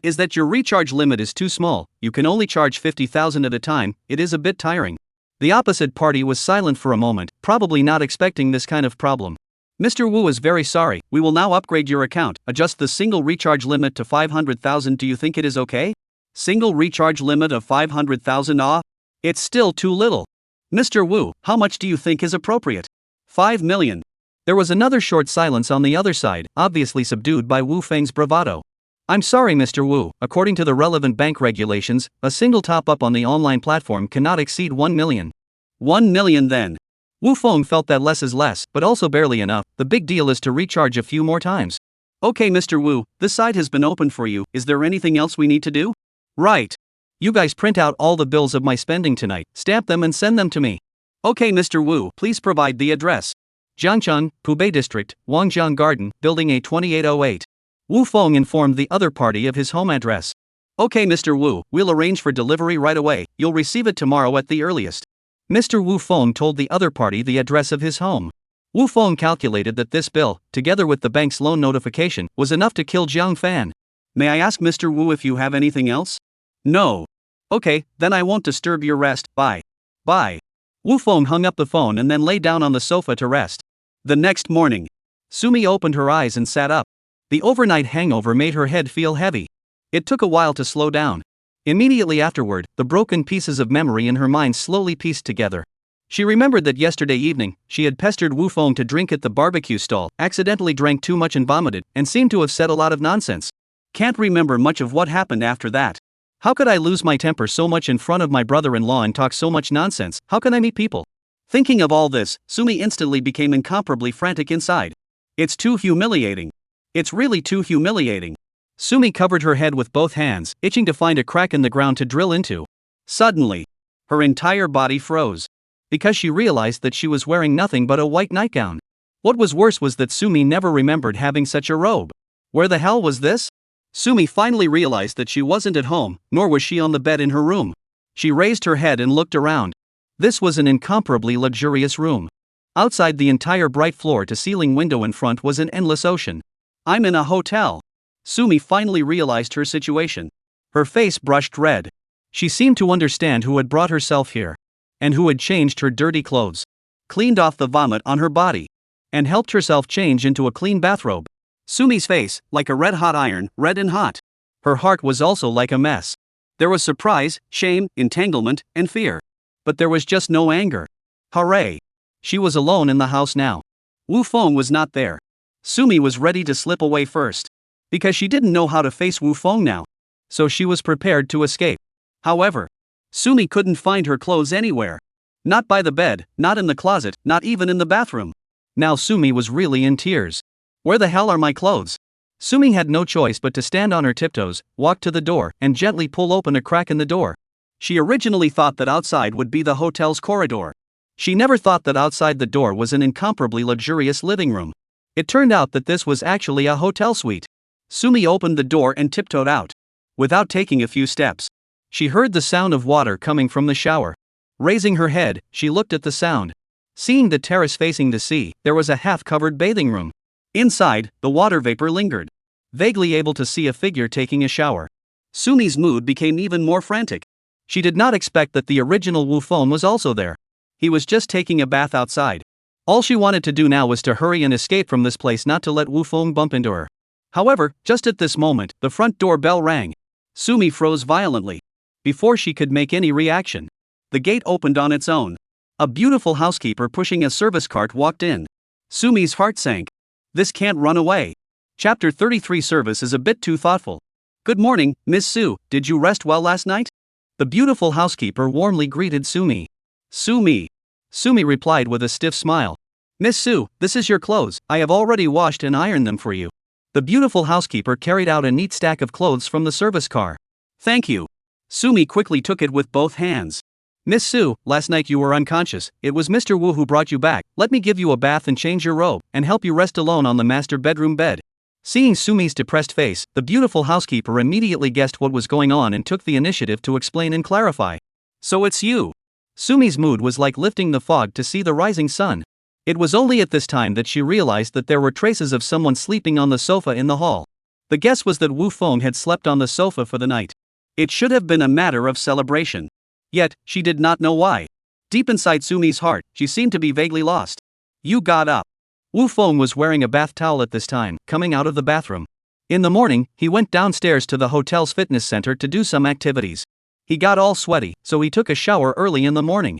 Is that your recharge limit is too small, you can only charge 50,000 at a time, it is a bit tiring. The opposite party was silent for a moment, probably not expecting this kind of problem. Mr. Wu is very sorry, we will now upgrade your account, adjust the single recharge limit to 500,000. Do you think it is okay? Single recharge limit of 500,000? It's still too little. Mr. Wu, how much do you think is appropriate? 5 million. There was another short silence on the other side, obviously subdued by Wu Feng's bravado. I'm sorry Mr. Wu, according to the relevant bank regulations, a single top-up on the online platform cannot exceed 1 million. 1 million then. Wu Feng felt that less is less, but also barely enough. The big deal is to recharge a few more times. Okay Mr. Wu, this site has been opened for you, is there anything else we need to do? Right. You guys print out all the bills of my spending tonight, stamp them and send them to me. Okay Mr. Wu, please provide the address. Jiangcheng, Pubei District, Wangjiang Garden, Building A2808. Wu Feng informed the other party of his home address. Okay Mr. Wu, we'll arrange for delivery right away, you'll receive it tomorrow at the earliest. Mr. Wu Feng told the other party the address of his home. Wu Feng calculated that this bill, together with the bank's loan notification, was enough to kill Jiang Fan. May I ask Mr. Wu if you have anything else? No. Okay, then I won't disturb your rest, bye. Bye. Wu Feng hung up the phone and then lay down on the sofa to rest. The next morning, Sumi opened her eyes and sat up. The overnight hangover made her head feel heavy. It took a while to slow down. Immediately afterward, the broken pieces of memory in her mind slowly pieced together. She remembered that yesterday evening, she had pestered Wu Feng to drink at the barbecue stall, accidentally drank too much and vomited, and seemed to have said a lot of nonsense. Can't remember much of what happened after that. How could I lose my temper so much in front of my brother-in-law and talk so much nonsense? How can I meet people? Thinking of all this, Sumi instantly became incomparably frantic inside. It's too humiliating. It's really too humiliating. Sumi covered her head with both hands, itching to find a crack in the ground to drill into. Suddenly, her entire body froze. Because she realized that she was wearing nothing but a white nightgown. What was worse was that Sumi never remembered having such a robe. Where the hell was this? Sumi finally realized that she wasn't at home, nor was she on the bed in her room. She raised her head and looked around. This was an incomparably luxurious room. Outside, the entire bright floor-to-ceiling window in front was an endless ocean. I'm in a hotel. Sumi finally realized her situation. Her face brushed red. She seemed to understand who had brought herself here. And who had changed her dirty clothes. Cleaned off the vomit on her body. And helped herself change into a clean bathrobe. Sumi's face, like a red-hot iron, red and hot. Her heart was also like a mess. There was surprise, shame, entanglement, and fear. But there was just no anger. Hooray! She was alone in the house now. Wu Feng was not there. Sumi was ready to slip away first. Because she didn't know how to face Wu Feng now. So she was prepared to escape. However, Sumi couldn't find her clothes anywhere. Not by the bed, not in the closet, not even in the bathroom. Now Sumi was really in tears. Where the hell are my clothes? Sumi had no choice but to stand on her tiptoes, walk to the door, and gently pull open a crack in the door. She originally thought that outside would be the hotel's corridor. She never thought that outside the door was an incomparably luxurious living room. It turned out that this was actually a hotel suite. Sumi opened the door and tiptoed out. Without taking a few steps, she heard the sound of water coming from the shower. Raising her head, she looked at the sound. Seeing the terrace facing the sea, there was a half-covered bathing room. Inside, the water vapor lingered, vaguely able to see a figure taking a shower. Sumi's mood became even more frantic. She did not expect that the original Wu Feng was also there. He was just taking a bath outside. All she wanted to do now was to hurry and escape from this place, not to let Wu Feng bump into her. However, just at this moment, the front door bell rang. Sumi froze violently. Before she could make any reaction, the gate opened on its own. A beautiful housekeeper pushing a service cart walked in. Sumi's heart sank. This can't run away. Chapter 33 Service is a bit too thoughtful. Good morning, Miss Su, did you rest well last night? The beautiful housekeeper warmly greeted Sumi. Sumi replied with a stiff smile. Miss Su, this is your clothes, I have already washed and ironed them for you. The beautiful housekeeper carried out a neat stack of clothes from the service car. Thank you. Sumi quickly took it with both hands. Miss Su, last night you were unconscious, it was Mr. Wu who brought you back, let me give you a bath and change your robe, and help you rest alone on the master bedroom bed. Seeing Sumi's depressed face, the beautiful housekeeper immediately guessed what was going on and took the initiative to explain and clarify. So it's you. Sumi's mood was like lifting the fog to see the rising sun. It was only at this time that she realized that there were traces of someone sleeping on the sofa in the hall. The guess was that Wu Feng had slept on the sofa for the night. It should have been a matter of celebration. Yet, she did not know why. Deep inside Sumi's heart, she seemed to be vaguely lost. You got up. Wu Feng was wearing a bath towel at this time, coming out of the bathroom. In the morning, he went downstairs to the hotel's fitness center to do some activities. He got all sweaty, so he took a shower early in the morning.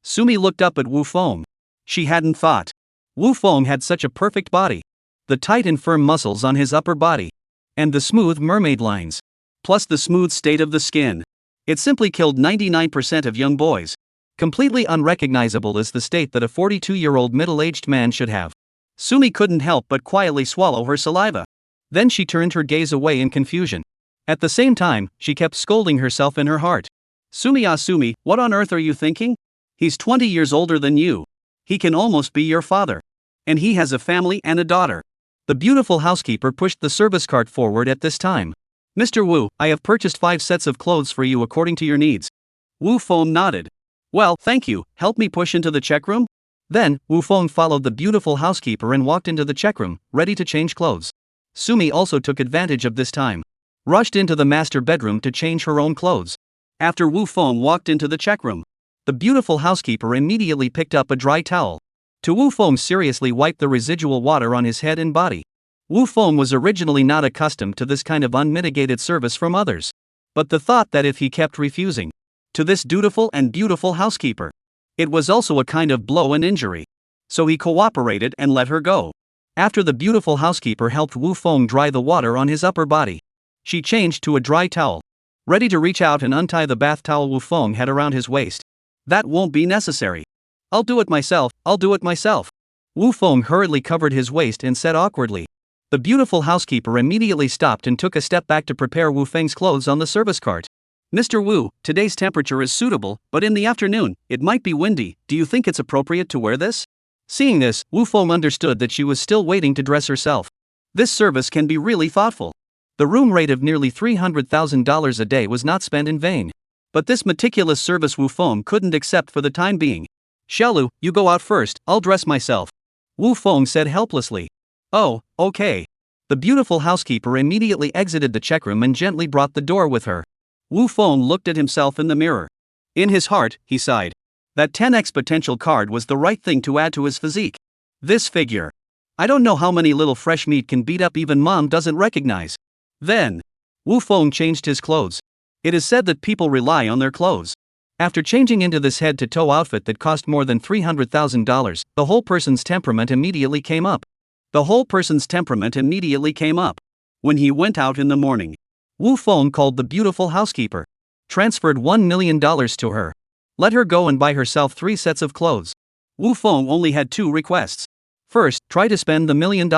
Sumi looked up at Wu Feng. She hadn't thought. Wu Feng had such a perfect body. The tight and firm muscles on his upper body. And the smooth mermaid lines. Plus the smooth state of the skin. It simply killed 99% of young boys. Completely unrecognizable is the state that a 42-year-old middle-aged man should have. Sumi couldn't help but quietly swallow her saliva. Then she turned her gaze away in confusion. At the same time, she kept scolding herself in her heart. Sumi, what on earth are you thinking? He's 20 years older than you. He can almost be your father. And he has a family and a daughter. The beautiful housekeeper pushed the service cart forward at this time. Mr. Wu, I have purchased 5 sets of clothes for you according to your needs. Wu Feng nodded. Well, thank you, help me push into the check room? Then, Wu Feng followed the beautiful housekeeper and walked into the check room, ready to change clothes. Sumi also took advantage of this time. Rushed into the master bedroom to change her own clothes. After Wu Feng walked into the check room, the beautiful housekeeper immediately picked up a dry towel. To Wu Feng seriously wiped the residual water on his head and body. Wu Feng was originally not accustomed to this kind of unmitigated service from others. But the thought that if he kept refusing to this dutiful and beautiful housekeeper, it was also a kind of blow and injury. So he cooperated and let her go. After the beautiful housekeeper helped Wu Feng dry the water on his upper body, she changed to a dry towel. Ready to reach out and untie the bath towel Wu Feng had around his waist. That won't be necessary. I'll do it myself. Wu Feng hurriedly covered his waist and said awkwardly. The beautiful housekeeper immediately stopped and took a step back to prepare Wu Feng's clothes on the service cart. Mr. Wu, today's temperature is suitable, but in the afternoon, it might be windy, do you think it's appropriate to wear this? Seeing this, Wu Feng understood that she was still waiting to dress herself. This service can be really thoughtful. The room rate of nearly $300,000 a day was not spent in vain. But this meticulous service Wu Feng couldn't accept for the time being. Xiaolu, you go out first, I'll dress myself. Wu Feng said helplessly. Oh, okay. The beautiful housekeeper immediately exited the check room and gently brought the door with her. Wu Feng looked at himself in the mirror. In his heart, he sighed. That 10x potential card was the right thing to add to his physique. This figure. I don't know how many little fresh meat can beat up even mom doesn't recognize. Then, Wu Feng changed his clothes. It is said that people rely on their clothes. After changing into this head-to-toe outfit that cost more than $300,000, the whole person's temperament immediately came up. When he went out in the morning, Wu Feng called the beautiful housekeeper, transferred $1 million to her, let her go and buy herself 3 sets of clothes. Wu Feng only had 2 requests. First, try to spend the $1 million.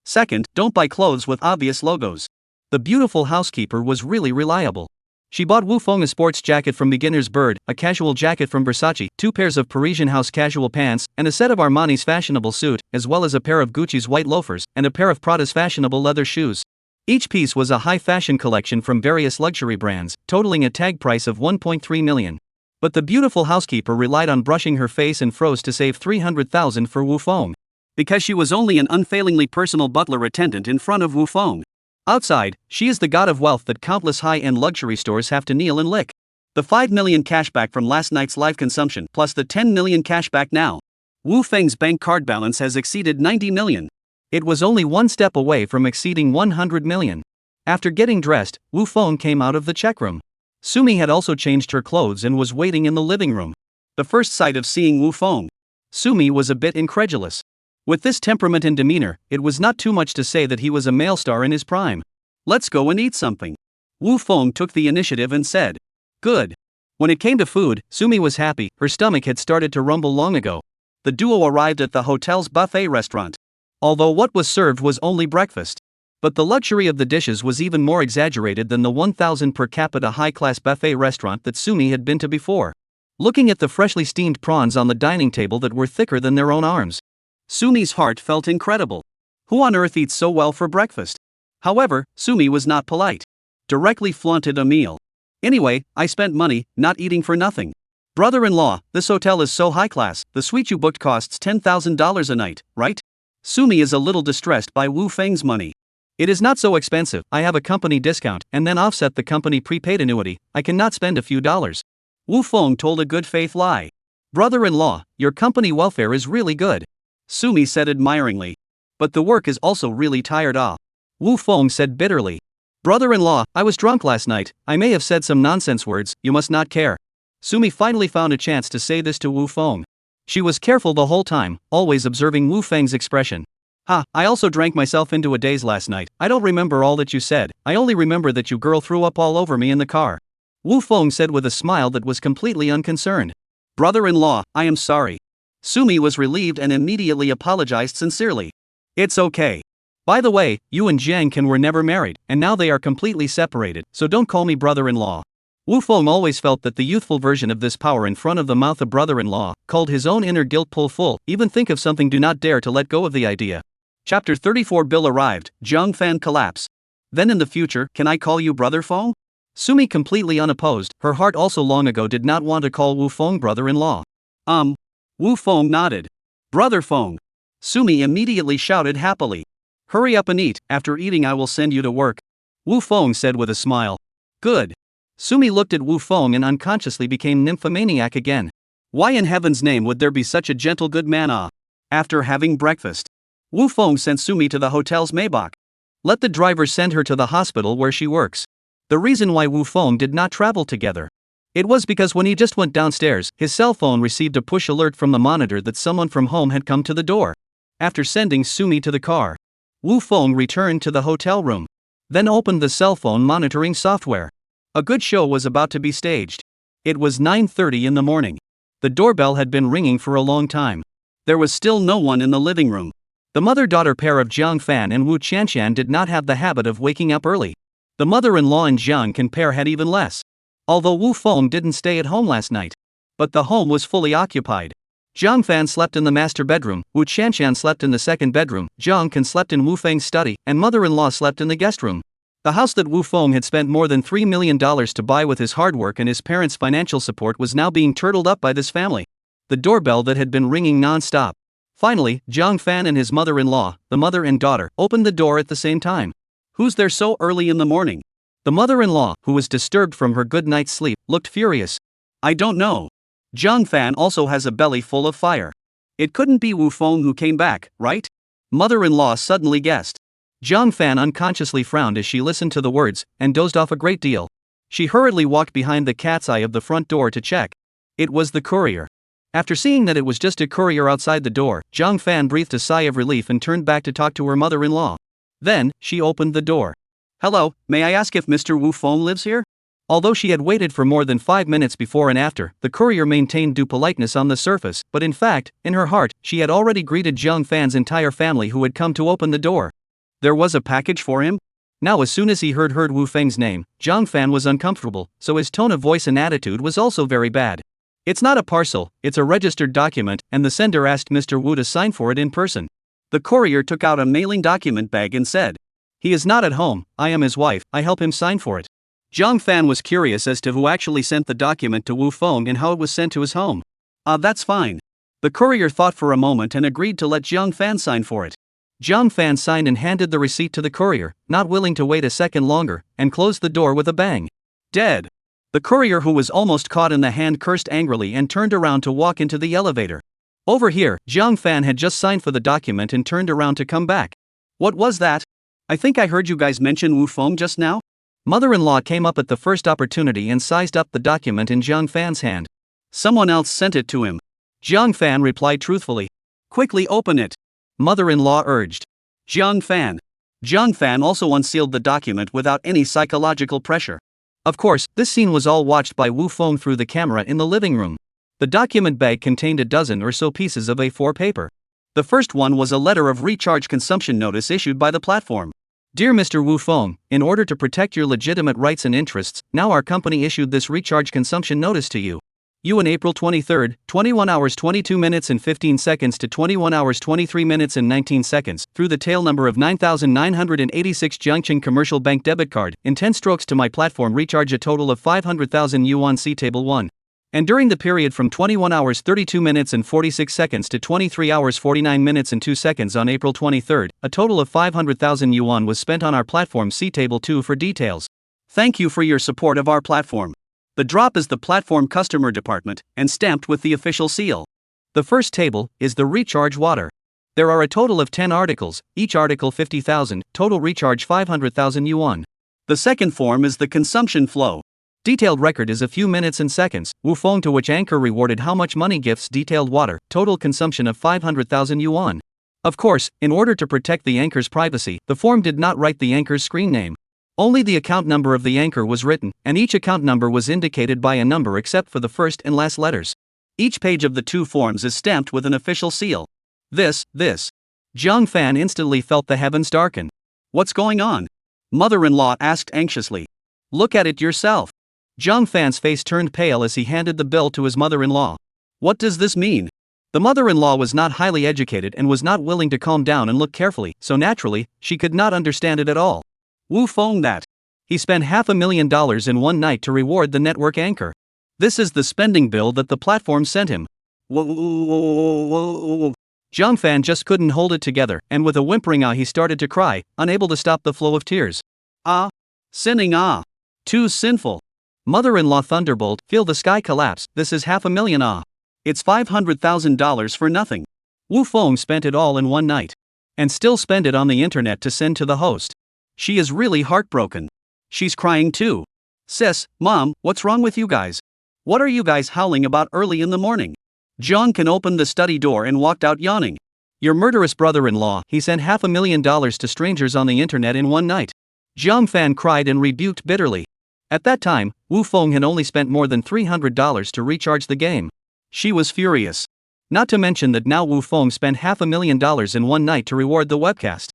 Second, don't buy clothes with obvious logos. The beautiful housekeeper was really reliable. She bought Wu Feng a sports jacket from Beginner's Bird, a casual jacket from Versace, 2 pairs of Parisian House casual pants, and a set of Armani's fashionable suit, as well as a pair of Gucci's white loafers, and a pair of Prada's fashionable leather shoes. Each piece was a high-fashion collection from various luxury brands, totaling a tag price of 1.3 million. But the beautiful housekeeper relied on brushing her face and froze to save 300,000 for Wu Feng. Because she was only an unfailingly personal butler attendant in front of Wu Feng. Outside, she is the god of wealth that countless high-end luxury stores have to kneel and lick. The 5 million cashback from last night's live consumption plus the 10 million cashback now. Wu Feng's bank card balance has exceeded 90 million. It was only one step away from exceeding 100 million. After getting dressed, Wu Feng came out of the check room. Sumi had also changed her clothes and was waiting in the living room. The first sight of seeing Wu Feng, Sumi was a bit incredulous. With this temperament and demeanor, it was not too much to say that he was a male star in his prime. Let's go and eat something. Wu Feng took the initiative and said, good. When it came to food, Sumi was happy, her stomach had started to rumble long ago. The duo arrived at the hotel's buffet restaurant. Although what was served was only breakfast. But the luxury of the dishes was even more exaggerated than the 1,000 per capita high-class buffet restaurant that Sumi had been to before. Looking at the freshly steamed prawns on the dining table that were thicker than their own arms, Sumi's heart felt incredible. Who on earth eats so well for breakfast? However, Sumi was not polite. Directly flaunted a meal. Anyway, I spent money, not eating for nothing. Brother-in-law, this hotel is so high class, the suite you booked costs $10,000 a night, right? Sumi is a little distressed by Wu Feng's money. It is not so expensive, I have a company discount, and then offset the company prepaid annuity, I cannot spend a few dollars. Wu Feng told a good faith lie. Brother-in-law, your company welfare is really good. Sumi said admiringly. But the work is also really tired off. Wu Feng said bitterly. Brother-in-law, I was drunk last night, I may have said some nonsense words, you must not care. Sumi finally found a chance to say this to Wu Feng. She was careful the whole time, always observing Wu Feng's expression. I also drank myself into a daze last night, I don't remember all that you said, I only remember that you girl threw up all over me in the car. Wu Feng said with a smile that was completely unconcerned. Brother-in-law, I am sorry. Sumi was relieved and immediately apologized sincerely. It's okay. By the way, you and Jiang Kan were never married, and now they are completely separated, so don't call me brother-in-law. Wu Feng always felt that the youthful version of this power in front of the mouth of brother-in-law, called his own inner guilt pull full, even think of something do not dare to let go of the idea. Chapter 34 Bill arrived, Jiang Fan collapse. Then in the future, can I call you Brother Feng? Sumi completely unopposed, her heart also long ago did not want to call Wu Feng brother-in-law. Wu Feng nodded. Brother Feng. Sumi immediately shouted happily. Hurry up and eat, after eating I will send you to work. Wu Feng said with a smile. Good. Sumi looked at Wu Feng and unconsciously became nymphomaniac again. Why in heaven's name would there be such a gentle good man? After having breakfast, Wu Feng sent Sumi to the hotel's Maybach. Let the driver send her to the hospital where she works. The reason why Wu Feng did not travel together. It was because when he just went downstairs, his cell phone received a push alert from the monitor that someone from home had come to the door. After sending Sumi to the car, Wu Feng returned to the hotel room. Then opened the cell phone monitoring software. A good show was about to be staged. It was 9:30 in the morning. The doorbell had been ringing for a long time. There was still no one in the living room. The mother-daughter pair of Jiang Fan and Wu Qianshan did not have the habit of waking up early. The mother-in-law and Jiang Kan pair had even less. Although Wu Feng didn't stay at home last night. But the home was fully occupied. Jiang Fan slept in the master bedroom, Wu Qianshan slept in the second bedroom, Jiang Kan slept in Wu Feng's study, and mother-in-law slept in the guest room. The house that Wu Feng had spent more than $3 million to buy with his hard work and his parents' financial support was now being turtled up by this family. The doorbell that had been ringing non-stop. Finally, Jiang Fan and his mother-in-law, the mother and daughter, opened the door at the same time. Who's there so early in the morning? The mother-in-law, who was disturbed from her good night's sleep, looked furious. I don't know. Jiang Fan also has a belly full of fire. It couldn't be Wu Feng who came back, right? Mother-in-law suddenly guessed. Jiang Fan unconsciously frowned as she listened to the words, and dozed off a great deal. She hurriedly walked behind the cat's eye of the front door to check. It was the courier. After seeing that it was just a courier outside the door, Jiang Fan breathed a sigh of relief and turned back to talk to her mother-in-law. Then, she opened the door. Hello, may I ask if Mr. Wu Feng lives here? Although she had waited for more than 5 minutes before and after, the courier maintained due politeness on the surface, but in fact, in her heart, she had already greeted Jiang Fan's entire family who had come to open the door. There was a package for him? Now as soon as he heard Wu Feng's name, Zhang Fan was uncomfortable, so his tone of voice and attitude was also very bad. It's not a parcel, it's a registered document, and the sender asked Mr. Wu to sign for it in person. The courier took out a mailing document bag and said, "He is not at home, I am his wife, I help him sign for it." Zhang Fan was curious as to who actually sent the document to Wu Feng and how it was sent to his home. That's fine. The courier thought for a moment and agreed to let Zhang Fan sign for it. Zhang Fan signed and handed the receipt to the courier, not willing to wait a second longer, and closed the door with a bang. Dead. The courier, who was almost caught in the hand, cursed angrily and turned around to walk into the elevator. Over here, Zhang Fan had just signed for the document and turned around to come back. What was that? I think I heard you guys mention Wu Feng just now? Mother-in-law came up at the first opportunity and sized up the document in Zhang Fan's hand. Someone else sent it to him. Zhang Fan replied truthfully. Quickly open it. Mother-in-law urged. Zhang Fan also unsealed the document without any psychological pressure. Of course, this scene was all watched by Wu Feng through the camera in the living room. The document bag contained a dozen or so pieces of A4 paper. The first one was a letter of recharge consumption notice issued by the platform. Dear Mr. Wu Feng, in order to protect your legitimate rights and interests, now our company issued this recharge consumption notice to you. You on April 23, 21 hours 22 minutes and 15 seconds to 21 hours 23 minutes and 19 seconds, through the tail number of 9986 Jiangqing Commercial Bank debit card, in 10 strokes to my platform recharge a total of 500,000 yuan, see table 1. And during the period from 21 hours 32 minutes and 46 seconds to 23 hours 49 minutes and 2 seconds on April 23, a total of 500,000 yuan was spent on our platform, see table 2 for details. Thank you for your support of our platform. The drop is the platform customer department, and stamped with the official seal. The first table is the recharge water. There are a total of 10 articles, each article 50,000, total recharge 500,000 yuan. The second form is the consumption flow. Detailed record is a few minutes and seconds. Wu Feng, to which anchor rewarded how much money, gifts, detailed water, total consumption of 500,000 yuan. Of course, in order to protect the anchor's privacy, the form did not write the anchor's screen name. Only the account number of the anchor was written, and each account number was indicated by a number except for the first and last letters. Each page of the two forms is stamped with an official seal. This. Zhang Fan instantly felt the heavens darken. What's going on? Mother-in-law asked anxiously. Look at it yourself. Zhang Fan's face turned pale as he handed the bill to his mother-in-law. What does this mean? The mother-in-law was not highly educated and was not willing to calm down and look carefully, so naturally, she could not understand it at all. Wu Feng that. He spent $500,000 in one night to reward the network anchor. This is the spending bill that the platform sent him. Zhang Fan just couldn't hold it together, and with a whimpering he started to cry, unable to stop the flow of tears. Sinning too sinful. Mother-in-law thunderbolt, feel the sky collapse, this is $500,000 It's $500,000 for nothing. Wu Feng spent it all in one night. And still spend it on the internet to send to the host. She is really heartbroken. She's crying too. Sis, Mom, what's wrong with you guys? What are you guys howling about early in the morning? Zhang Can opened the study door and walked out yawning. Your murderous brother-in-law, he sent $500,000 to strangers on the internet in one night. Zhang Fan cried and rebuked bitterly. At that time, Wu Feng had only spent more than $300 to recharge the game. She was furious. Not to mention that now Wu Feng spent $500,000 in one night to reward the webcast.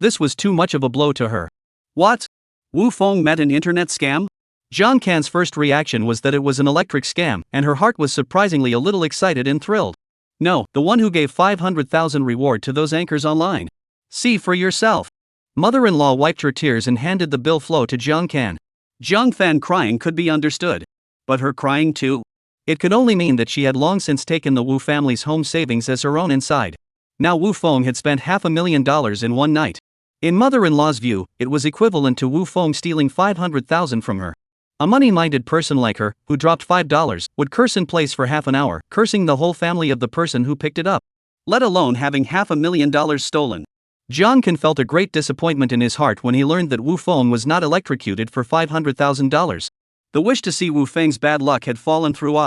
This was too much of a blow to her. What? Wu Feng met an internet scam? Zhang Can's first reaction was that it was an electric scam, and her heart was surprisingly a little excited and thrilled. No, the one who gave 500,000 reward to those anchors online. See for yourself. Mother-in-law wiped her tears and handed the bill flow to Zhang Can. Zhang Fan crying could be understood. But her crying too? It could only mean that she had long since taken the Wu family's home savings as her own inside. Now Wu Feng had spent $500,000 in one night. In mother-in-law's view, it was equivalent to Wu Feng stealing 500,000 from her. A money-minded person like her, who dropped $5, would curse in place for half an hour, cursing the whole family of the person who picked it up. Let alone having $500,000 stolen. Zhang Can felt a great disappointment in his heart when he learned that Wu Feng was not electrocuted for $500,000. The wish to see Wu Feng's bad luck had fallen through.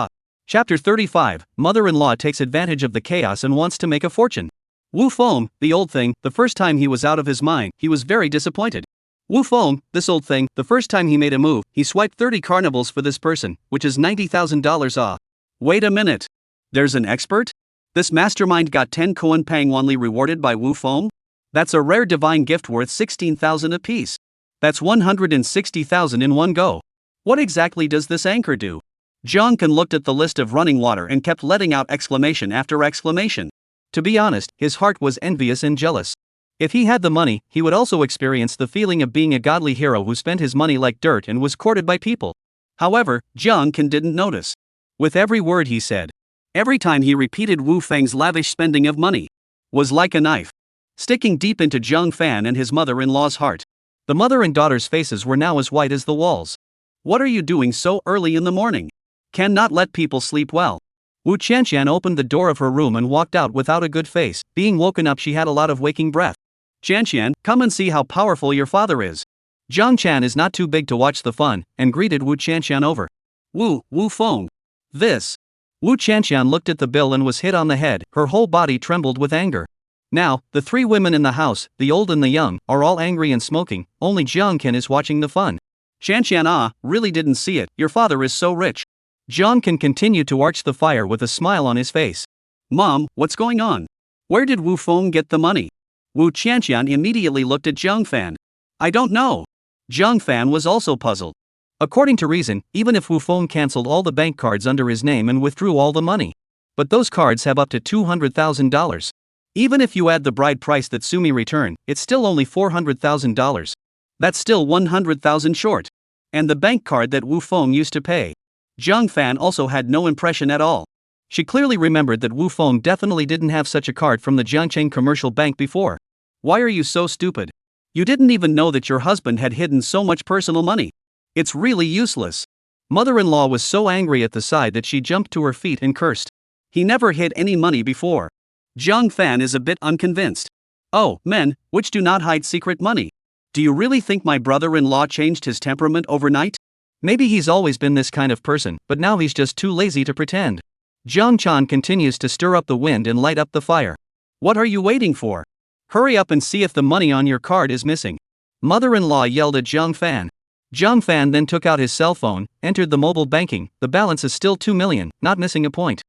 Chapter 35, Mother-in-law takes advantage of the chaos and wants to make a fortune. Wu Feng, the old thing, the first time he was out of his mind, he was very disappointed. Wu Feng, this old thing, the first time he made a move, he swiped 30 carnivals for this person, which is $90,000. Wait a minute. There's an expert? This mastermind got 10 Koan Pang Wanli rewarded by Wu Feng? That's a rare divine gift worth 16,000 apiece. That's 160,000 in one go. What exactly does this anchor do? Jong-kan looked at the list of running water and kept letting out exclamation after exclamation. To be honest, his heart was envious and jealous. If he had the money, he would also experience the feeling of being a godly hero who spent his money like dirt and was courted by people. However, Jong-kan didn't notice. With every word he said, every time he repeated Wu Feng's lavish spending of money, was like a knife, sticking deep into Zhang Fan and his mother-in-law's heart. The mother and daughter's faces were now as white as the walls. What are you doing so early in the morning? Cannot let people sleep well. Wu Qianqian opened the door of her room and walked out without a good face. Being woken up, she had a lot of waking breath. Qianqian, come and see how powerful your father is. Zhang Chan is not too big to watch the fun, and greeted Wu Qianqian over. Wu Feng. This. Wu Qianqian looked at the bill and was hit on the head. Her whole body trembled with anger. Now, the three women in the house, the old and the young, are all angry and smoking. Only Jiangkan is watching the fun. Qianqian, really didn't see it. Your father is so rich. Jiangkan continued to arch the fire with a smile on his face. Mom, what's going on? Where did Wu Feng get the money? Wu Qianqian immediately looked at Zhang Fan. I don't know. Zhang Fan was also puzzled. According to reason, even if Wu Feng cancelled all the bank cards under his name and withdrew all the money. But those cards have up to $200,000. Even if you add the bride price that Sumi returned, it's still only $400,000. That's still 100,000 short. And the bank card that Wu Feng used to pay. Zhang Fan also had no impression at all. She clearly remembered that Wu Feng definitely didn't have such a card from the Jiangcheng Commercial Bank before. Why are you so stupid? You didn't even know that your husband had hidden so much personal money. It's really useless. Mother-in-law was so angry at the sight that she jumped to her feet and cursed. He never hid any money before. Zhang Fan is a bit unconvinced. Oh, men, which do not hide secret money. Do you really think my brother-in-law changed his temperament overnight? Maybe he's always been this kind of person, but now he's just too lazy to pretend. Zhang Chan continues to stir up the wind and light up the fire. What are you waiting for? Hurry up and see if the money on your card is missing. Mother-in-law yelled at Zhang Fan. Zhang Fan then took out his cell phone, entered the mobile banking. The balance is still 2 million, not missing a point.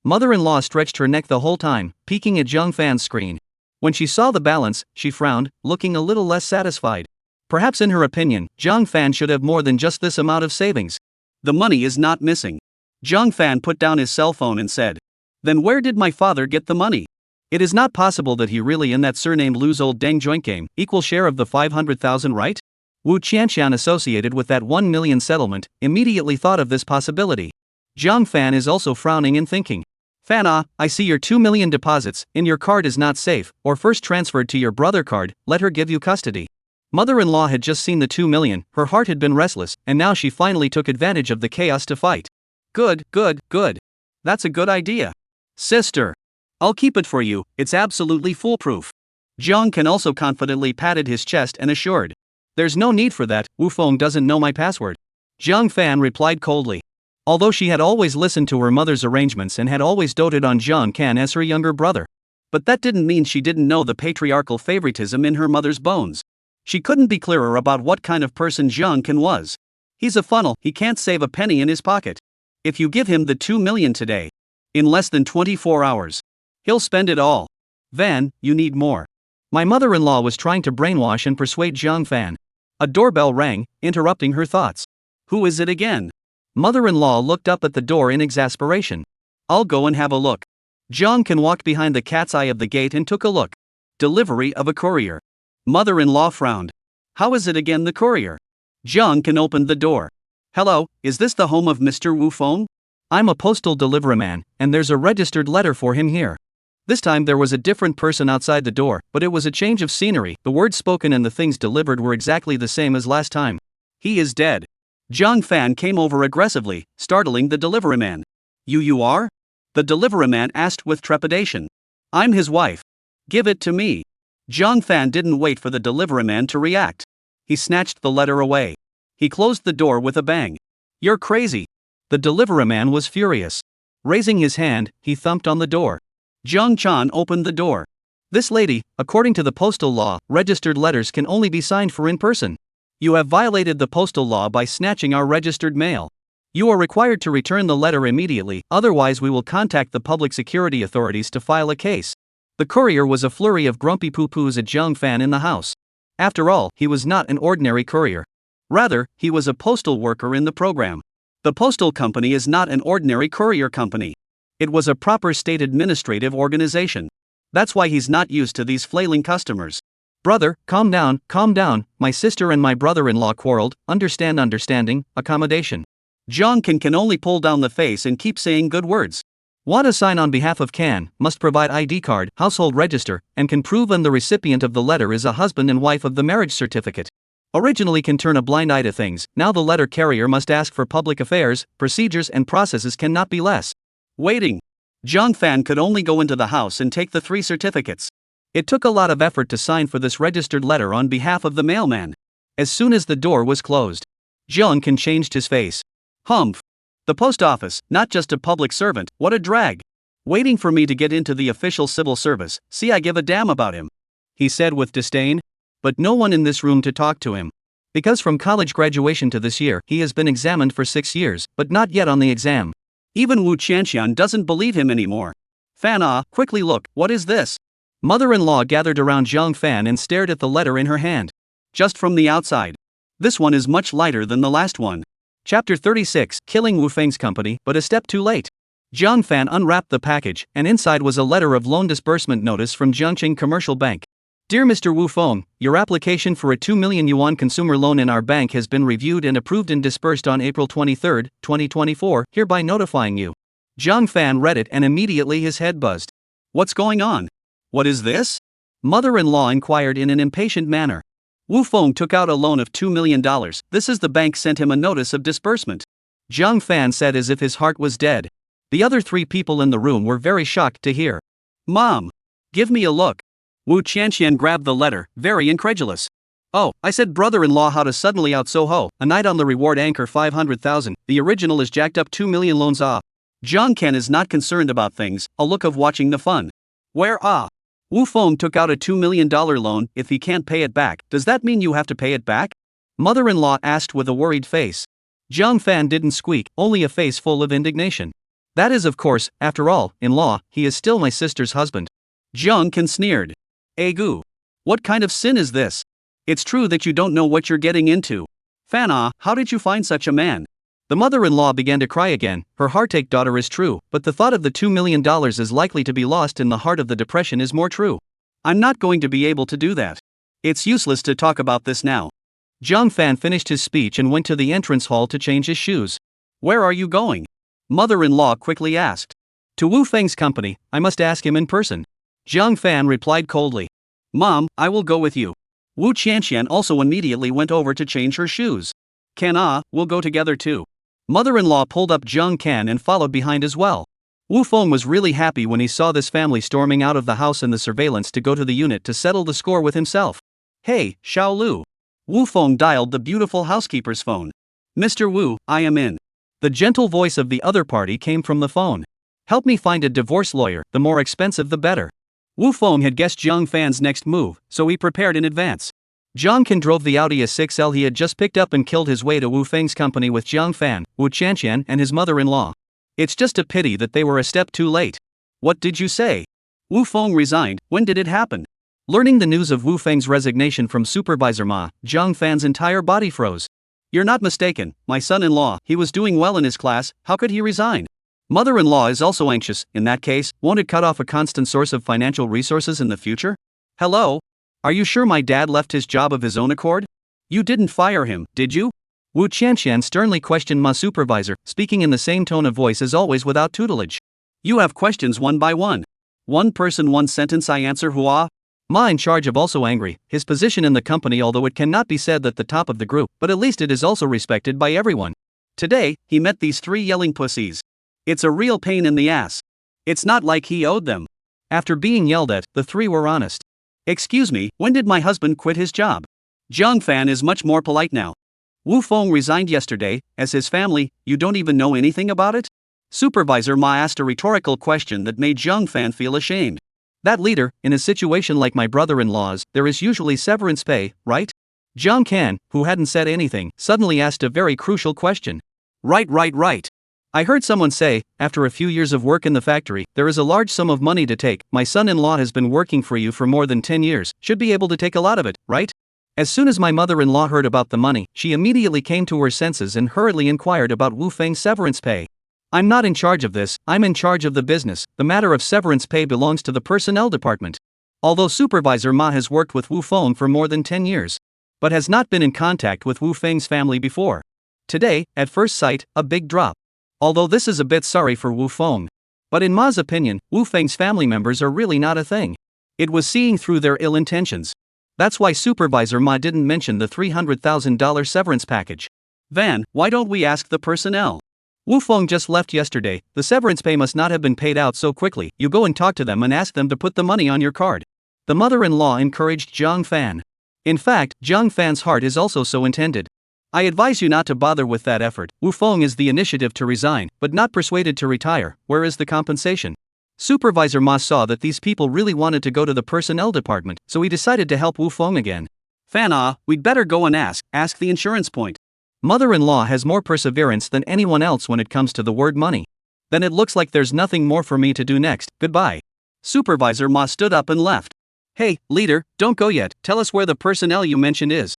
Mother-in-law stretched her neck the whole time, peeking at Zhang Fan's screen. When she saw the balance, she frowned, looking a little less satisfied. Perhaps in her opinion, Zhang Fan should have more than just this amount of savings. The money is not missing. Zhang Fan put down his cell phone and said, then where did my father get the money? It is not possible that he really and that surnamed Lu's old dang joint game, equal share of the 500,000, right? Wu Qianqian, associated with that 1 million settlement, immediately thought of this possibility. Zhang Fan is also frowning and thinking. Fan, I see your 2 million deposits in your card is not safe, or first transferred to your brother card, let her give you custody. Mother-in-law had just seen the 2 million, her heart had been restless, and now she finally took advantage of the chaos to fight. Good. That's a good idea. Sister. I'll keep it for you, it's absolutely foolproof. Zhang Can also confidently patted his chest and assured. There's no need for that, Wu Feng doesn't know my password. Zhang Fan replied coldly. Although she had always listened to her mother's arrangements and had always doted on Zhang Can as her younger brother. But that didn't mean she didn't know the patriarchal favoritism in her mother's bones. She couldn't be clearer about what kind of person Zhang Can was. He's a funnel, he can't save a penny in his pocket. If you give him the 2 million today, in less than 24 hours, he'll spend it all. Van, you need more. My mother-in-law was trying to brainwash and persuade Zhang Fan. A doorbell rang, interrupting her thoughts. Who is it again? Mother-in-law looked up at the door in exasperation. I'll go and have a look. Zhang Can walked behind the cat's eye of the gate and took a look. Delivery of a courier. Mother-in-law frowned. How is it again the courier? Zhang Can opened the door. Hello, is this the home of Mr. Wu Feng? I'm a postal deliveryman, and there's a registered letter for him here. This time there was a different person outside the door, but it was a change of scenery. The words spoken and the things delivered were exactly the same as last time. He is dead. Zhang Fan came over aggressively, startling the deliveryman. You are? The deliveryman asked with trepidation. I'm his wife. Give it to me. Zhang Fan didn't wait for the deliveryman to react. He snatched the letter away. He closed the door with a bang. You're crazy. The deliveryman was furious. Raising his hand, he thumped on the door. Zhang Chan opened the door. This lady, according to the postal law, registered letters can only be signed for in person. You have violated the postal law by snatching our registered mail. You are required to return the letter immediately, otherwise we will contact the public security authorities to file a case. The courier was a flurry of grumpy poo-poos at Zhang Fan in the house. After all, he was not an ordinary courier. Rather, he was a postal worker in the program. The postal company is not an ordinary courier company. It was a proper state administrative organization. That's why he's not used to these flailing customers. Brother, calm down, my sister and my brother-in-law quarreled, understanding, accommodation. Jiang can only pull down the face and keep saying good words. Want to sign on behalf of Can, must provide ID card, household register, and can prove and the recipient of the letter is a husband and wife of the marriage certificate. Originally can turn a blind eye to things, now the letter carrier must ask for public affairs, procedures and processes cannot be less. Waiting. Jiang Fan could only go into the house and take the 3 certificates. It took a lot of effort to sign for this registered letter on behalf of the mailman. As soon as the door was closed, Jiang Can changed his face. Humph. The post office, not just a public servant, what a drag. Waiting for me to get into the official civil service, see I give a damn about him. He said with disdain. But no one in this room to talk to him. Because from college graduation to this year, he has been examined for 6 years, but not yet on the exam. Even Wu Qianxian doesn't believe him anymore. Fan quickly look, what is this? Mother-in-law gathered around Jiang Fan and stared at the letter in her hand. Just from the outside. This one is much lighter than the last one. Chapter 36, Killing Wu Feng's company, but a step too late. Jiang Fan unwrapped the package, and inside was a letter of loan disbursement notice from Jiangqing Commercial Bank. Dear Mr. Wu Feng, your application for a 2 million yuan consumer loan in our bank has been reviewed and approved and disbursed on April 23, 2024, hereby notifying you. Jiang Fan read it and immediately his head buzzed. What's going on? What is this? Mother-in-law inquired in an impatient manner. Wu Feng took out a loan of $2 million. This is the bank sent him a notice of disbursement. Jiang Fan said as if his heart was dead. The other 3 people in the room were very shocked to hear. Mom, give me a look. Wu Qianxian grabbed the letter, very incredulous. Oh, I said brother-in-law how to suddenly out Soho, a night on the reward anchor 500,000, the original is jacked up 2 million loans off. Jiang Ken is not concerned about things, a look of watching the fun. Where Wu Feng took out a $2 million loan, if he can't pay it back, does that mean you have to pay it back? Mother-in-law asked with a worried face. Jiang Fan didn't squeak, only a face full of indignation. That is of course, after all, in law, he is still my sister's husband. Jiang Ken sneered. Egu. What kind of sin is this? It's true that you don't know what you're getting into. Fan how did you find such a man? The mother-in-law began to cry again, her heartache daughter is true, but the thought of the $2 million is likely to be lost in the heart of the depression is more true. I'm not going to be able to do that. It's useless to talk about this now. Jiang Fan finished his speech and went to the entrance hall to change his shoes. Where are you going? Mother-in-law quickly asked. To Wu Feng's company, I must ask him in person. Jiang Fan replied coldly. Mom, I will go with you. Wu Qianxian also immediately went over to change her shoes. Can we'll go together too. Mother-in-law pulled up Jiang Can and followed behind as well. Wu Feng was really happy when he saw this family storming out of the house and the surveillance to go to the unit to settle the score with himself. Hey, Xiao Lu. Wu Feng dialed the beautiful housekeeper's phone. Mr. Wu, I am in. The gentle voice of the other party came from the phone. Help me find a divorce lawyer, the more expensive the better. Wu Feng had guessed Jiang Fan's next move, so he prepared in advance. Jiang Can drove the Audi A6L he had just picked up and killed his way to Wu Feng's company with Jiang Fan, Wu Qianxian and his mother-in-law. It's just a pity that they were a step too late. What did you say? Wu Feng resigned, when did it happen? Learning the news of Wu Feng's resignation from Supervisor Ma, Jiang Fan's entire body froze. You're not mistaken, my son-in-law, he was doing well in his class, how could he resign? Mother-in-law is also anxious, in that case, won't it cut off a constant source of financial resources in the future? Hello? Are you sure my dad left his job of his own accord? You didn't fire him, did you? Wu Qianxian sternly questioned Ma supervisor, speaking in the same tone of voice as always without tutelage. You have questions one by one. One person one sentence I answer hua? Ma in charge of also angry, his position in the company although it cannot be said that the top of the group, but at least it is also respected by everyone. Today, he met these 3 yelling pussies. It's a real pain in the ass. It's not like he owed them. After being yelled at, the 3 were honest. Excuse me, when did my husband quit his job? Jiang Fan is much more polite now. Wu Feng resigned yesterday, as his family, you don't even know anything about it? Supervisor Ma asked a rhetorical question that made Jiang Fan feel ashamed. That leader, in a situation like my brother-in-law's, there is usually severance pay, right? Jiang Can, who hadn't said anything, suddenly asked a very crucial question. Right. I heard someone say, after a few years of work in the factory, there is a large sum of money to take. My son-in-law has been working for you for more than 10 years, should be able to take a lot of it, right? As soon as my mother-in-law heard about the money, she immediately came to her senses and hurriedly inquired about Wu Feng's severance pay. I'm not in charge of this, I'm in charge of the business. The matter of severance pay belongs to the personnel department. Although Supervisor Ma has worked with Wu Feng for more than 10 years, but has not been in contact with Wu Feng's family before. Today, at first sight, a big drop. Although this is a bit sorry for Wu Feng. But in Ma's opinion, Wu Feng's family members are really not a thing. It was seeing through their ill intentions. That's why Supervisor Ma didn't mention the $300,000 severance package. Van, why don't we ask the personnel? Wu Feng just left yesterday, the severance pay must not have been paid out so quickly. You go and talk to them and ask them to put the money on your card. The mother-in-law encouraged Zhang Fan. In fact, Zhang Fan's heart is also so intended. I advise you not to bother with that effort. Wu Feng is the initiative to resign, but not persuaded to retire. Where is the compensation? Supervisor Ma saw that these people really wanted to go to the personnel department, so he decided to help Wu Feng again. Fan, we'd better go and ask the insurance point. Mother-in-law has more perseverance than anyone else when it comes to the word money. Then it looks like there's nothing more for me to do next. Goodbye. Supervisor Ma stood up and left. Hey, leader, don't go yet. Tell us where the personnel you mentioned is.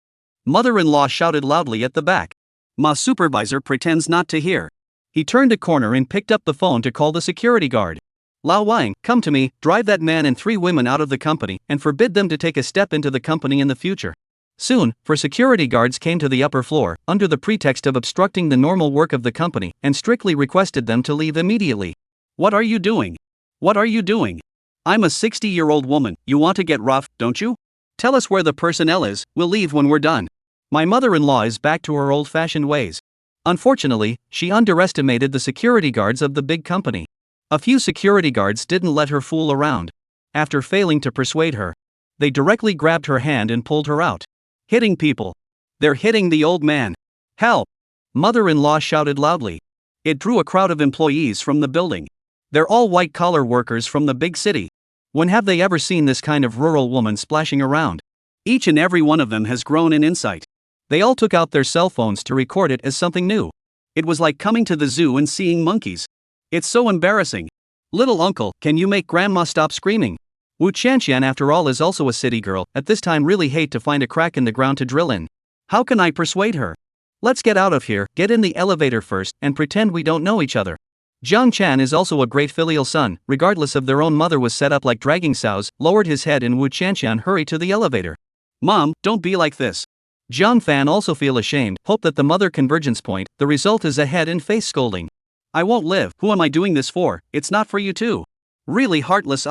Mother-in-law shouted loudly at the back. Ma's supervisor pretends not to hear. He turned a corner and picked up the phone to call the security guard. Lao Wang, come to me, drive that man and 3 women out of the company, and forbid them to take a step into the company in the future. Soon, 4 security guards came to the upper floor, under the pretext of obstructing the normal work of the company, and strictly requested them to leave immediately. What are you doing? What are you doing? I'm a 60-year-old woman, you want to get rough, don't you? Tell us where the personnel is, we'll leave when we're done. My mother-in-law is back to her old-fashioned ways. Unfortunately, she underestimated the security guards of the big company. A few security guards didn't let her fool around. After failing to persuade her, they directly grabbed her hand and pulled her out. Hitting people. They're hitting the old man. Help! Mother-in-law shouted loudly. It drew a crowd of employees from the building. They're all white-collar workers from the big city. When have they ever seen this kind of rural woman splashing around? Each and every one of them has grown in insight. They all took out their cell phones to record it as something new. It was like coming to the zoo and seeing monkeys. It's so embarrassing. Little uncle, can you make grandma stop screaming? Wu Qianqian after all is also a city girl, at this time really hate to find a crack in the ground to drill in. How can I persuade her? Let's get out of here, get in the elevator first, and pretend we don't know each other. Zhang Chan is also a great filial son, regardless of their own mother was set up like dragging sows, lowered his head and Wu Qianqian hurried to the elevator. Mom, don't be like this. Zhang Fan also feel ashamed, hope that the mother convergence point, the result is a head and face scolding. I won't live, who am I doing this for? It's not for you too. Really heartless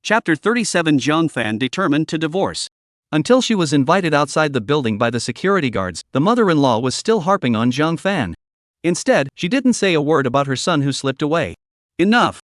Chapter 37 Zhang Fan determined to divorce. Until she was invited outside the building by the security guards, the mother-in-law was still harping on Zhang Fan. Instead, she didn't say a word about her son who slipped away. Enough!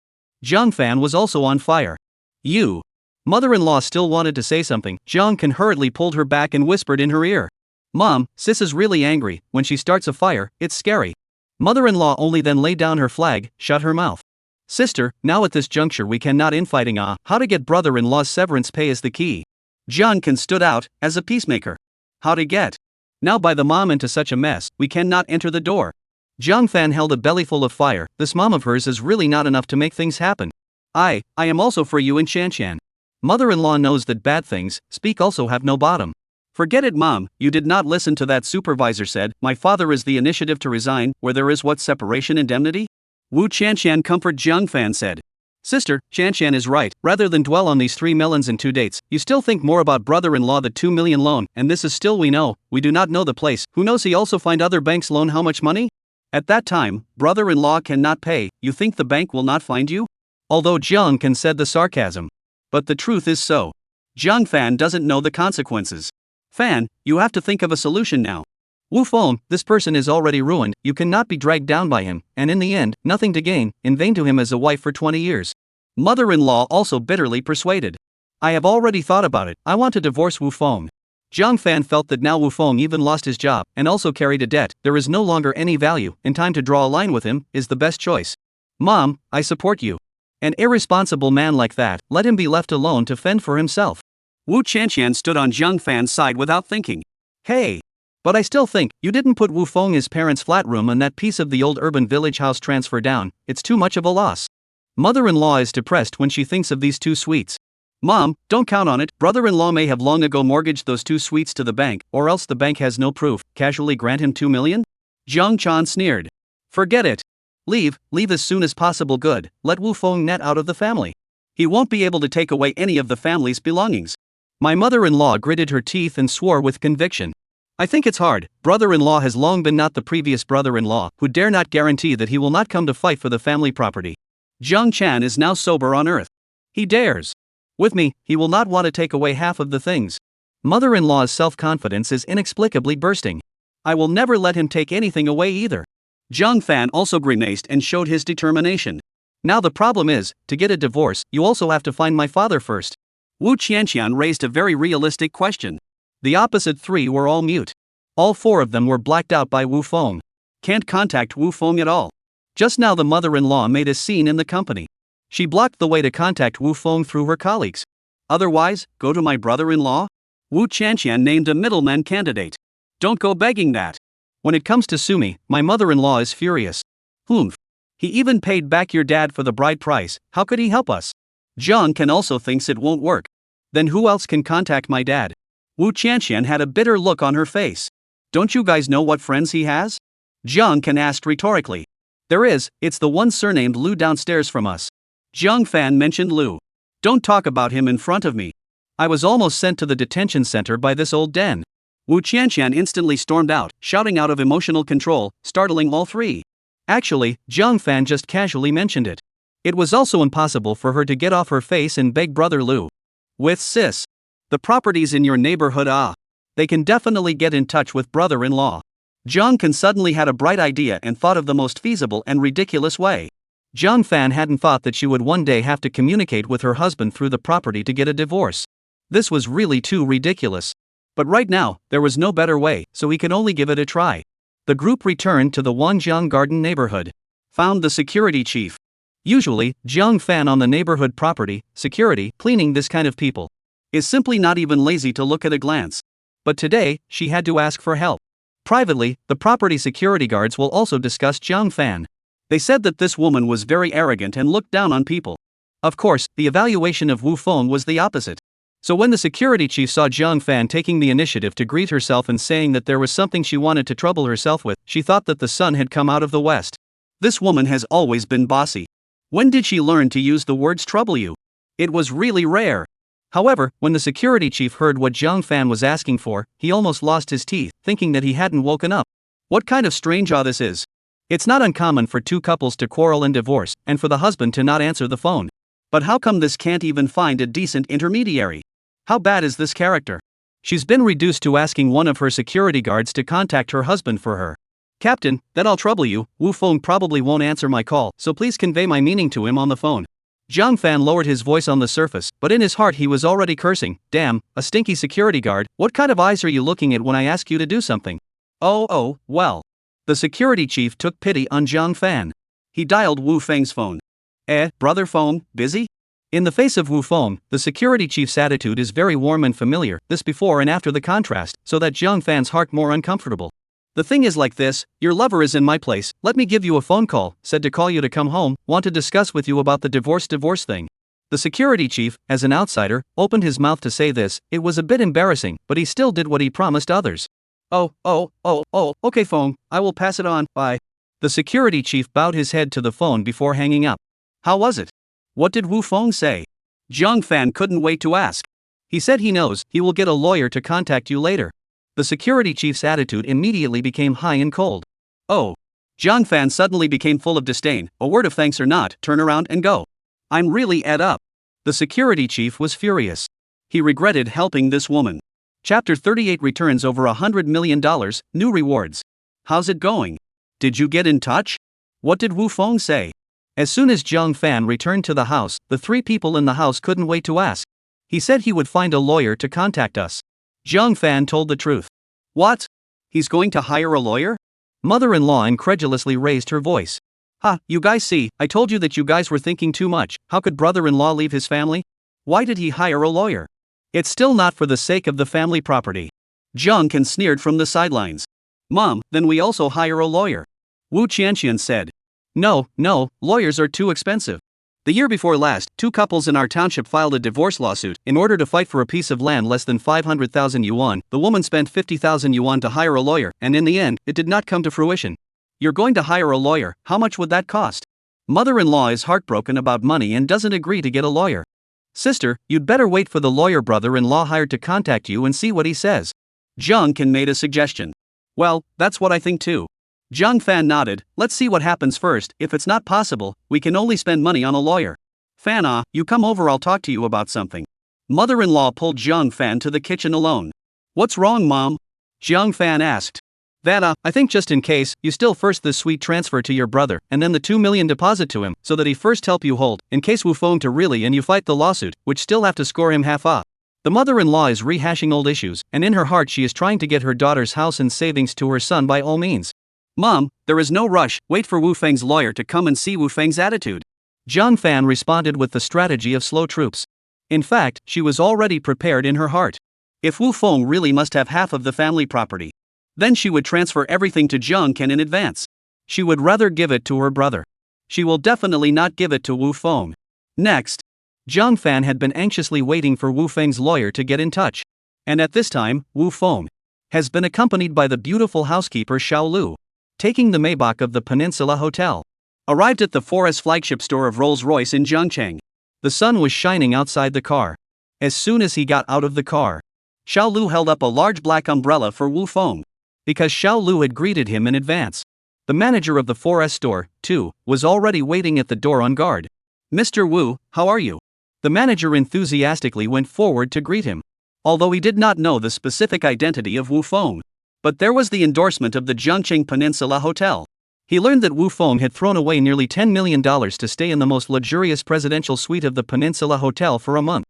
Zhang Fan was also on fire. You! Mother-in-law still wanted to say something. Zhang Can hurriedly pulled her back and whispered in her ear. Mom, sis is really angry, when she starts a fire, it's scary. Mother-in-law only then laid down her flag, shut her mouth. Sister, now at this juncture we cannot infighting how to get brother-in-law's severance pay is the key. Zhang Can stood out, as a peacemaker. How to get? Now by the mom into such a mess, we cannot enter the door. Zhang Fan held a bellyful of fire, this mom of hers is really not enough to make things happen. I am also for you in Qianqian. Mother-in-law knows that bad things, speak also have no bottom. Forget it mom, you did not listen to that supervisor said, my father is the initiative to resign, where there is what separation indemnity? Wu Qianqian comfort Zhang Fan said. Sister, Qianqian is right, rather than dwell on these 3 melons and 2 dates, you still think more about brother-in-law the 2 million loan, and this is still we do not know the place, who knows he also find other banks loan how much money? At that time, brother-in-law cannot pay, you think the bank will not find you? Although Zhang Can said the sarcasm. But the truth is so. Zhang Fan doesn't know the consequences. Fan, you have to think of a solution now. Wu Feng, this person is already ruined, you cannot be dragged down by him, and in the end, nothing to gain, in vain to him as a wife for 20 years. Mother-in-law also bitterly persuaded. I have already thought about it, I want to divorce Wu Feng. Zhang Fan felt that now Wu Feng even lost his job, and also carried a debt, there is no longer any value, and time to draw a line with him, is the best choice. Mom, I support you. An irresponsible man like that, let him be left alone to fend for himself. Wu Qianqian stood on Zhang Fan's side without thinking. Hey! But I still think, you didn't put Wu Feng his parents' flat room and that piece of the old urban village house transfer down, it's too much of a loss. Mother-in-law is depressed when she thinks of these 2 sweets. Mom, don't count on it. Brother-in-law may have long ago mortgaged those 2 suites to the bank, or else the bank has no proof. Casually grant him 2 million? Jiang Chan sneered. Forget it. Leave as soon as possible. Good, let Wu Feng net out of the family. He won't be able to take away any of the family's belongings. My mother-in-law gritted her teeth and swore with conviction. I think it's hard. Brother-in-law has long been not the previous brother-in-law, who dare not guarantee that he will not come to fight for the family property. Jiang Chan is now sober on earth. He dares. With me, he will not want to take away half of the things. Mother-in-law's self-confidence is inexplicably bursting. I will never let him take anything away either. Jiang Fan also grimaced and showed his determination. Now the problem is, to get a divorce, you also have to find my father first. Wu Qianqian raised a very realistic question. The opposite 3 were all mute. All 4 of them were blacked out by Wu Feng. Can't contact Wu Feng at all. Just now the mother-in-law made a scene in the company. She blocked the way to contact Wu Feng through her colleagues. Otherwise, go to my brother-in-law? Wu Qianqian named a middleman candidate. Don't go begging that. When it comes to sue me, my mother-in-law is furious. Humph. He even paid back your dad for the bride price. How could he help us? Jiang Can also thinks it won't work. Then who else can contact my dad? Wu Qianqian had a bitter look on her face. Don't you guys know what friends he has? Jiang Can asked rhetorically. There is, it's the one surnamed Lu downstairs from us. Jiang Fan mentioned Lu. Don't talk about him in front of me. I was almost sent to the detention center by this old den. Wu Qianqian instantly stormed out, shouting out of emotional control, startling all 3. Actually, Jiang Fan just casually mentioned it. It was also impossible for her to get off her face and beg brother Lu. With sis. The properties in your neighborhood they can definitely get in touch with brother-in-law. Jiang Can suddenly had a bright idea and thought of the most feasible and ridiculous way. Jiang Fan hadn't thought that she would one day have to communicate with her husband through the property to get a divorce. This was really too ridiculous. But right now, there was no better way, so he could only give it a try. The group returned to the Wanjiang Garden neighborhood. Found the security chief. Usually, Jiang Fan on the neighborhood property, security, cleaning this kind of people, is simply not even lazy to look at a glance. But today, she had to ask for help. Privately, the property security guards will also discuss Jiang Fan. They said that this woman was very arrogant and looked down on people. Of course, the evaluation of Wu Feng was the opposite. So when the security chief saw Jiang Fan taking the initiative to greet herself and saying that there was something she wanted to trouble herself with, she thought that the sun had come out of the west. This woman has always been bossy. When did she learn to use the words trouble you? It was really rare. However, when the security chief heard what Jiang Fan was asking for, he almost lost his teeth, thinking that he hadn't woken up. What kind of strange this is? It's not uncommon for 2 couples to quarrel and divorce, and for the husband to not answer the phone. But how come this can't even find a decent intermediary? How bad is this character? She's been reduced to asking one of her security guards to contact her husband for her. Captain, that I'll trouble you, Wu Feng probably won't answer my call, so please convey my meaning to him on the phone. Jiang Fan lowered his voice on the surface, but in his heart he was already cursing. Damn, a stinky security guard, what kind of eyes are you looking at when I ask you to do something? Oh, well. The security chief took pity on Jiang Fan. He dialed Wu Feng's phone. Brother Feng, busy? In the face of Wu Feng, the security chief's attitude is very warm and familiar, this before and after the contrast, so that Jiang Fan's heart more uncomfortable. The thing is like this, your lover is in my place, let me give you a phone call, said to call you to come home, want to discuss with you about the divorce thing. The security chief, as an outsider, opened his mouth to say this. It was a bit embarrassing, but he still did what he promised others. Okay phone, I will pass it on, bye. The security chief bowed his head to the phone before hanging up. How was it? What did Wu Feng say? Jiang Fan couldn't wait to ask. He said he knows, he will get a lawyer to contact you later. The security chief's attitude immediately became high and cold. Oh. Jiang Fan suddenly became full of disdain. A word of thanks or not, turn around and go. I'm really ed up. The security chief was furious. He regretted helping this woman. Chapter 38 returns over $100 million, new rewards. How's it going? Did you get in touch? What did Wu Feng say? As soon as Jiang Fan returned to the house, the 3 people in the house couldn't wait to ask. He said he would find a lawyer to contact us. Jiang Fan told the truth. What? He's going to hire a lawyer? Mother-in-law incredulously raised her voice. You guys see, I told you that you guys were thinking too much. How could brother-in-law leave his family? Why did he hire a lawyer? It's still not for the sake of the family property. Jiang Can sneered from the sidelines. Mom, then we also hire a lawyer. Wu Qianqian said. No, lawyers are too expensive. The year before last, two couples in our township filed a divorce lawsuit in order to fight for a piece of land less than 500,000 yuan. The woman spent 50,000 yuan to hire a lawyer, and in the end, it did not come to fruition. You're going to hire a lawyer, how much would that cost? Mother-in-law is heartbroken about money and doesn't agree to get a lawyer. Sister, you'd better wait for the lawyer brother-in-law hired to contact you and see what he says. Zhang Kan made a suggestion. Well, that's what I think too. Zhang Fan nodded. Let's see what happens first. If it's not possible, we can only spend money on a lawyer. Fan, you come over, I'll talk to you about something. Mother-in-law pulled Zhang Fan to the kitchen alone. What's wrong, Mom? Zhang Fan asked. That, I think just in case, you still first the sweet transfer to your brother, and then the 2 million deposit to him, so that he first help you hold, in case Wu Feng to really and you fight the lawsuit, which still have to score him half a. The mother-in-law is rehashing old issues, and in her heart she is trying to get her daughter's house and savings to her son by all means. Mom, there is no rush, wait for Wu Feng's lawyer to come and see Wu Feng's attitude. Zhang Fan responded with the strategy of slow troops. In fact, she was already prepared in her heart. If Wu Feng really must have half of the family property, then she would transfer everything to Zhang Kan in advance. She would rather give it to her brother. She will definitely not give it to Wu Feng. Next, Zhang Fan had been anxiously waiting for Wu Feng's lawyer to get in touch. And at this time, Wu Feng has been accompanied by the beautiful housekeeper Xiao Lu, taking the Maybach of the Peninsula Hotel. Arrived at the 4S flagship store of Rolls-Royce in Zhangcheng. The sun was shining outside the car. As soon as he got out of the car, Xiao Lu held up a large black umbrella for Wu Feng, because Xiao Lu had greeted him in advance. The manager of the 4S store, too, was already waiting at the door on guard. Mr. Wu, how are you? The manager enthusiastically went forward to greet him, although he did not know the specific identity of Wu Feng. But there was the endorsement of the Zhangcheng Peninsula Hotel. He learned that Wu Feng had thrown away nearly $10 million to stay in the most luxurious presidential suite of the Peninsula Hotel for a month.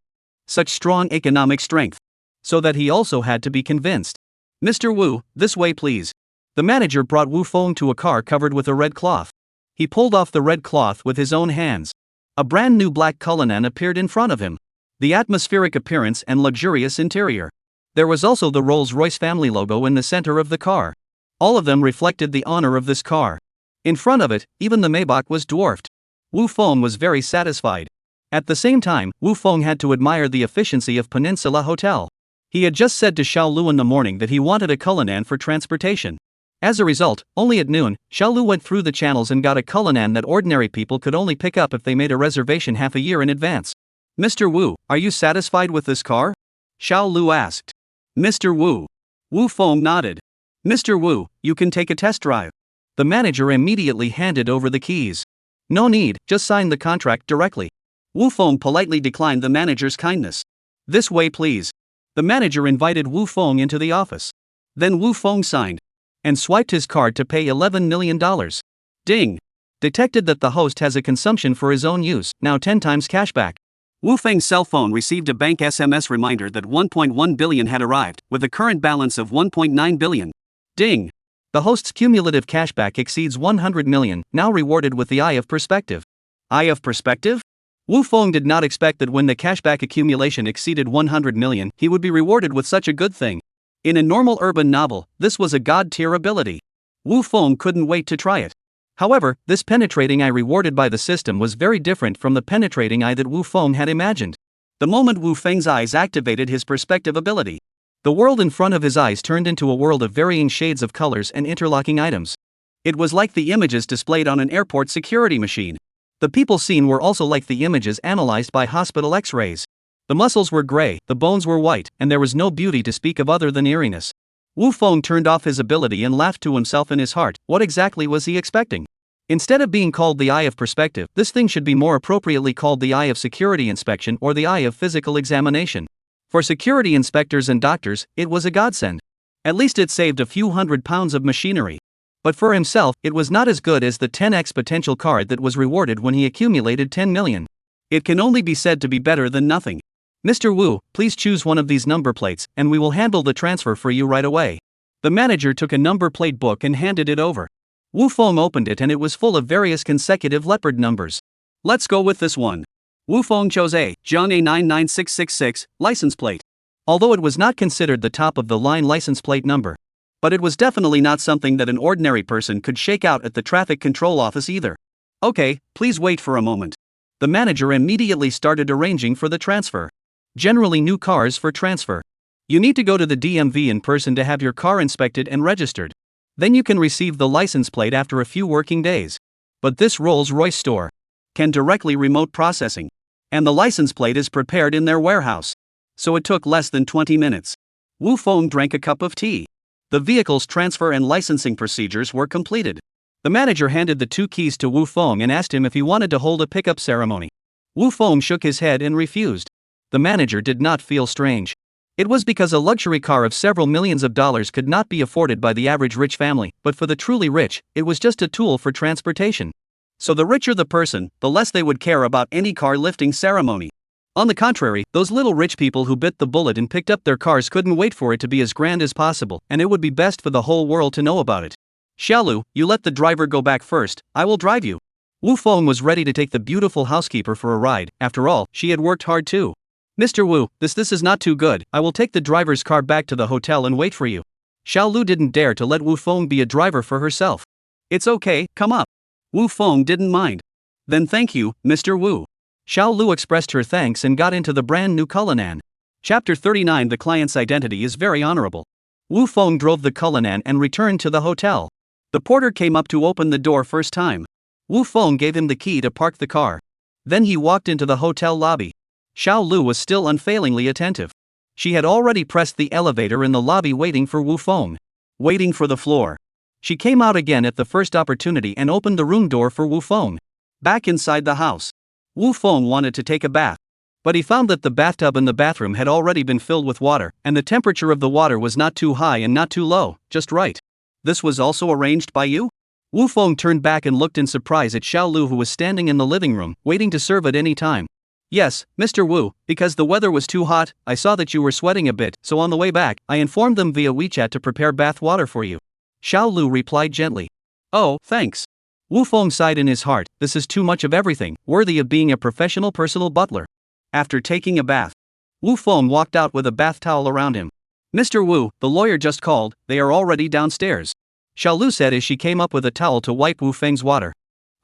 Such strong economic strength. So that he also had to be convinced. Mr. Wu, this way please. The manager brought Wu Feng to a car covered with a red cloth. He pulled off the red cloth with his own hands. A brand new black Cullinan appeared in front of him. The atmospheric appearance and luxurious interior. There was also the Rolls-Royce family logo in the center of the car. All of them reflected the honor of this car. In front of it, even the Maybach was dwarfed. Wu Feng was very satisfied. At the same time, Wu Feng had to admire the efficiency of Peninsula Hotel. He had just said to Xiao Lu in the morning that he wanted a Cullinan for transportation. As a result, only at noon, Xiao Lu went through the channels and got a Cullinan that ordinary people could only pick up if they made a reservation half a year in advance. Mr. Wu, are you satisfied with this car? Xiao Lu asked. Mr. Wu. Wu Feng nodded. Mr. Wu, you can take a test drive. The manager immediately handed over the keys. No need, just sign the contract directly. Wu Feng politely declined the manager's kindness. This way please. The manager invited Wu Feng into the office. Then Wu Feng signed and swiped his card to pay $11 million. Ding! Detected that the host has a consumption for his own use, now 10 times cashback. Wu Feng's cell phone received a bank SMS reminder that 1.1 billion had arrived, with a current balance of 1.9 billion. Ding! The host's cumulative cashback exceeds 100 million, now rewarded with the Eye of Perspective. Eye of Perspective? Wu Feng did not expect that when the cashback accumulation exceeded 100 million, he would be rewarded with such a good thing. In a normal urban novel, this was a god-tier ability. Wu Feng couldn't wait to try it. However, this penetrating eye rewarded by the system was very different from the penetrating eye that Wu Feng had imagined. The moment Wu Feng's eyes activated his perspective ability, the world in front of his eyes turned into a world of varying shades of colors and interlocking items. It was like the images displayed on an airport security machine. The people seen were also like the images analyzed by hospital X-rays. The muscles were gray, the bones were white, and there was no beauty to speak of other than eeriness. Wu Feng turned off his ability and laughed to himself in his heart. What exactly was he expecting? Instead of being called the Eye of Perspective, this thing should be more appropriately called the Eye of Security Inspection or the Eye of Physical Examination. For security inspectors and doctors, it was a godsend. At least it saved a few £100 of machinery. But for himself, it was not as good as the 10x potential card that was rewarded when he accumulated 10 million. It can only be said to be better than nothing. Mr. Wu, please choose one of these number plates, and we will handle the transfer for you right away. The manager took a number plate book and handed it over. Wu Feng opened it and it was full of various consecutive leopard numbers. Let's go with this one. Wu Feng chose A, Zhang A99666, license plate. Although it was not considered the top of the line license plate number. But it was definitely not something that an ordinary person could shake out at the traffic control office either. Okay, please wait for a moment. The manager immediately started arranging for the transfer. Generally new cars for transfer. You need to go to the DMV in person to have your car inspected and registered. Then you can receive the license plate after a few working days. But this Rolls-Royce store can directly remote processing. And the license plate is prepared in their warehouse. So it took less than 20 minutes. Wu Feng drank a cup of tea. The vehicle's transfer and licensing procedures were completed. The manager handed the 2 keys to Wu Feng and asked him if he wanted to hold a pickup ceremony. Wu Feng shook his head and refused. The manager did not feel strange. It was because a luxury car of several millions of dollars could not be afforded by the average rich family, but for the truly rich, it was just a tool for transportation. So the richer the person, the less they would care about any car lifting ceremony. On the contrary, those little rich people who bit the bullet and picked up their cars couldn't wait for it to be as grand as possible, and it would be best for the whole world to know about it. Xiaolu, you let the driver go back first, I will drive you. Wu Feng was ready to take the beautiful housekeeper for a ride. After all, she had worked hard too. Mr. Wu, this is not too good. I will take the driver's car back to the hotel and wait for you. Xiaolu didn't dare to let Wu Feng be a driver for herself. It's okay, come up. Wu Feng didn't mind. Then thank you, Mr. Wu. Xiaolu expressed her thanks and got into the brand new Cullinan. Chapter 39. The client's identity is very honorable. Wu Feng drove the Cullinan and returned to the hotel. The porter came up to open the door first time. Wu Feng gave him the key to park the car. Then he walked into the hotel lobby. Xiaolu was still unfailingly attentive. She had already pressed the elevator in the lobby waiting for Wu Feng. Waiting for the floor. She came out again at the first opportunity and opened the room door for Wu Feng. Back inside the house. Wu Feng wanted to take a bath. But he found that the bathtub in the bathroom had already been filled with water, and the temperature of the water was not too high and not too low, just right. This was also arranged by you? Wu Feng turned back and looked in surprise at Xiaolu, who was standing in the living room, waiting to serve at any time. Yes, Mr. Wu, because the weather was too hot, I saw that you were sweating a bit, so on the way back, I informed them via WeChat to prepare bath water for you. Xiaolu replied gently. Oh, thanks. Wu Feng sighed in his heart, this is too much of everything, worthy of being a professional personal butler. After taking a bath, Wu Feng walked out with a bath towel around him. Mr. Wu, the lawyer just called, they are already downstairs. Xiaolu said as she came up with a towel to wipe Wu Feng's water.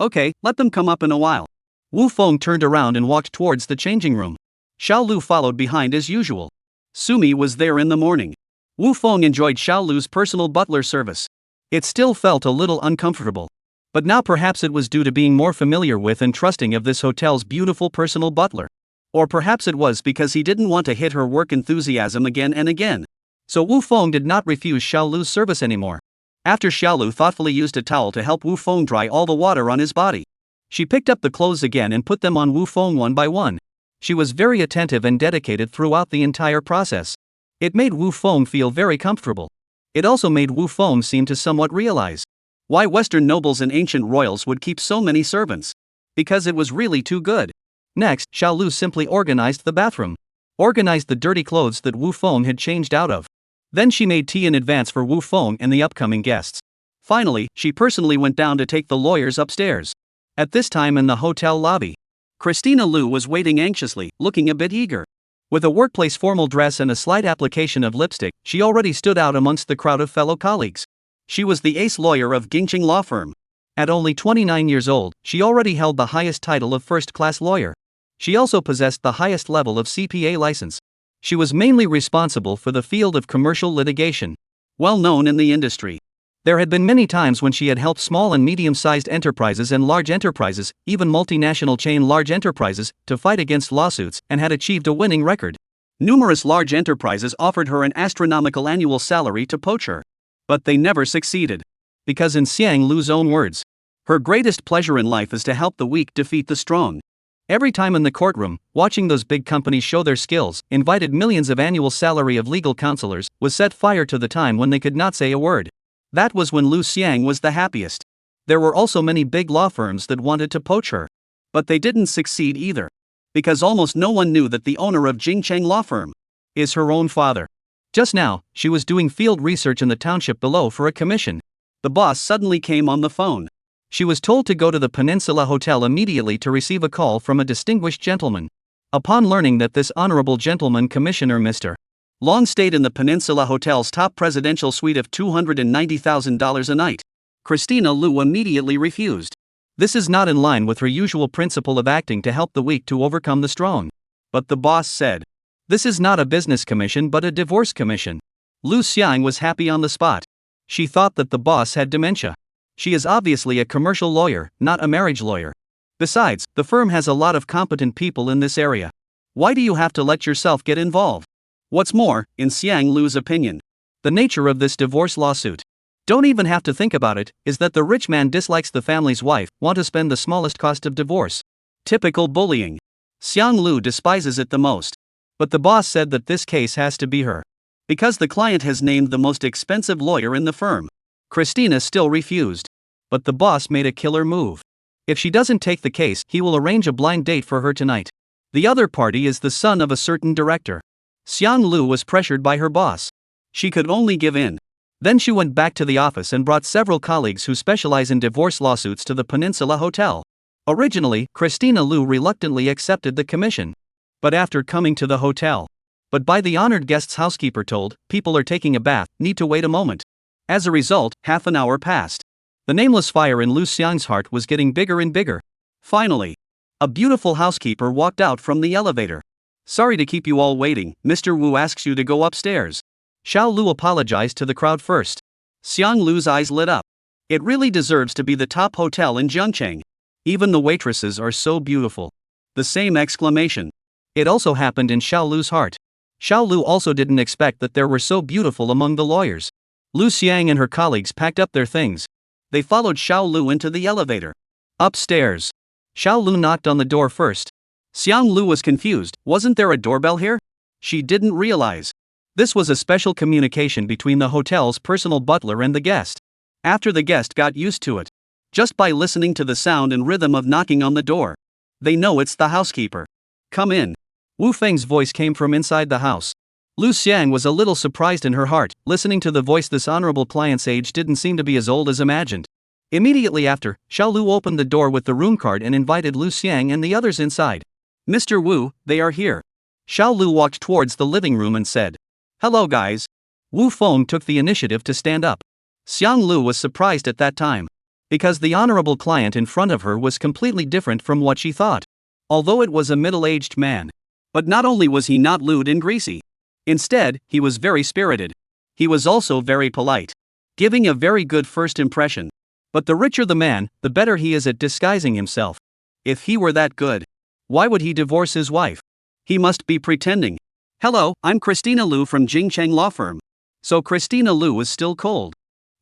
Okay, let them come up in a while. Wu Feng turned around and walked towards the changing room. Xiaolu followed behind as usual. Sumi was there in the morning. Wu Feng enjoyed Xiaolu's personal butler service. It still felt a little uncomfortable. But now perhaps it was due to being more familiar with and trusting of this hotel's beautiful personal butler. Or perhaps it was because he didn't want to hit her work enthusiasm again and again. So Wu Feng did not refuse Xiaolu's service anymore. After Xiaolu thoughtfully used a towel to help Wu Feng dry all the water on his body, she picked up the clothes again and put them on Wu Feng one by one. She was very attentive and dedicated throughout the entire process. It made Wu Feng feel very comfortable. It also made Wu Feng seem to somewhat realize why Western nobles and ancient royals would keep so many servants. Because it was really too good. Next, Xiaolu simply organized the bathroom. Organized the dirty clothes that Wu Feng had changed out of. Then she made tea in advance for Wu Feng and the upcoming guests. Finally, she personally went down to take the lawyers upstairs. At this time in the hotel lobby, Christina Liu was waiting anxiously, looking a bit eager. With a workplace formal dress and a slight application of lipstick, she already stood out amongst the crowd of fellow colleagues. She was the ace lawyer of Gingqing law firm. At only 29 years old, she already held the highest title of first-class lawyer. She also possessed the highest level of CPA license. She was mainly responsible for the field of commercial litigation, well known in the industry. There had been many times when she had helped small and medium-sized enterprises and large enterprises, even multinational chain large enterprises, to fight against lawsuits, and had achieved a winning record. Numerous large enterprises offered her an astronomical annual salary to poach her. But they never succeeded. Because in Xiang Lu's own words, her greatest pleasure in life is to help the weak defeat the strong. Every time in the courtroom, watching those big companies show their skills, invited millions of annual salary of legal counselors, was set fire to the time when they could not say a word. That was when Lu Xiang was the happiest. There were also many big law firms that wanted to poach her. But they didn't succeed either. Because almost no one knew that the owner of Jingcheng law firm is her own father. Just now, she was doing field research in the township below for a commission. The boss suddenly came on the phone. She was told to go to the Peninsula Hotel immediately to receive a call from a distinguished gentleman. Upon learning that this honorable gentleman, Commissioner Mr. Long, stayed in the Peninsula Hotel's top presidential suite of $290,000 a night, Christina Liu immediately refused. This is not in line with her usual principle of acting to help the weak to overcome the strong. But the boss said, "This is not a business commission but a divorce commission." Lu Xiang was happy on the spot. She thought that the boss had dementia. She is obviously a commercial lawyer, not a marriage lawyer. Besides, the firm has a lot of competent people in this area. Why do you have to let yourself get involved? What's more, in Xiang Lu's opinion, the nature of this divorce lawsuit, don't even have to think about it, is that the rich man dislikes the family's wife, want to spend the smallest cost of divorce. Typical bullying. Xiang Lu despises it the most. But the boss said that this case has to be her. Because the client has named the most expensive lawyer in the firm. Christina still refused. But the boss made a killer move. If she doesn't take the case, he will arrange a blind date for her tonight. The other party is the son of a certain director. Xiang Lu was pressured by her boss. She could only give in. Then she went back to the office and brought several colleagues who specialize in divorce lawsuits to the Peninsula Hotel. Originally, Christina Lu reluctantly accepted the commission. But after coming to the hotel, by the honored guest's housekeeper told, people are taking a bath, need to wait a moment. As a result, half an hour passed. The nameless fire in Lu Xiang's heart was getting bigger and bigger. Finally, a beautiful housekeeper walked out from the elevator. "Sorry to keep you all waiting, Mr. Wu asks you to go upstairs." Xiao Lu apologized to the crowd first. Xiang Lu's eyes lit up. It really deserves to be the top hotel in Zhengcheng. Even the waitresses are so beautiful. The same exclamation. It also happened in Xiao Lu's heart. Xiao Lu also didn't expect that there were so beautiful among the lawyers. Lu Xiang and her colleagues packed up their things. They followed Xiao Lu into the elevator. Upstairs. Xiao Lu knocked on the door first. Xiang Lu was confused. Wasn't there a doorbell here? She didn't realize. This was a special communication between the hotel's personal butler and the guest. After the guest got used to it, just by listening to the sound and rhythm of knocking on the door, they know it's the housekeeper. "Come in." Wu Feng's voice came from inside the house. Lu Xiang was a little surprised in her heart, listening to the voice. This honorable client's age didn't seem to be as old as imagined. Immediately after, Xiao Lu opened the door with the room card and invited Lu Xiang and the others inside. "Mr. Wu, they are here." Xiao Lu walked towards the living room and said, "Hello guys." Wu Feng took the initiative to stand up. Xiang Lu was surprised at that time. Because the honorable client in front of her was completely different from what she thought. Although it was a middle-aged man. But not only was he not lewd and greasy. Instead, he was very spirited. He was also very polite. Giving a very good first impression. But the richer the man, the better he is at disguising himself. If he were that good, why would he divorce his wife? He must be pretending. "Hello, I'm Christina Lu from Jingcheng Law Firm." So Christina Lu was still cold.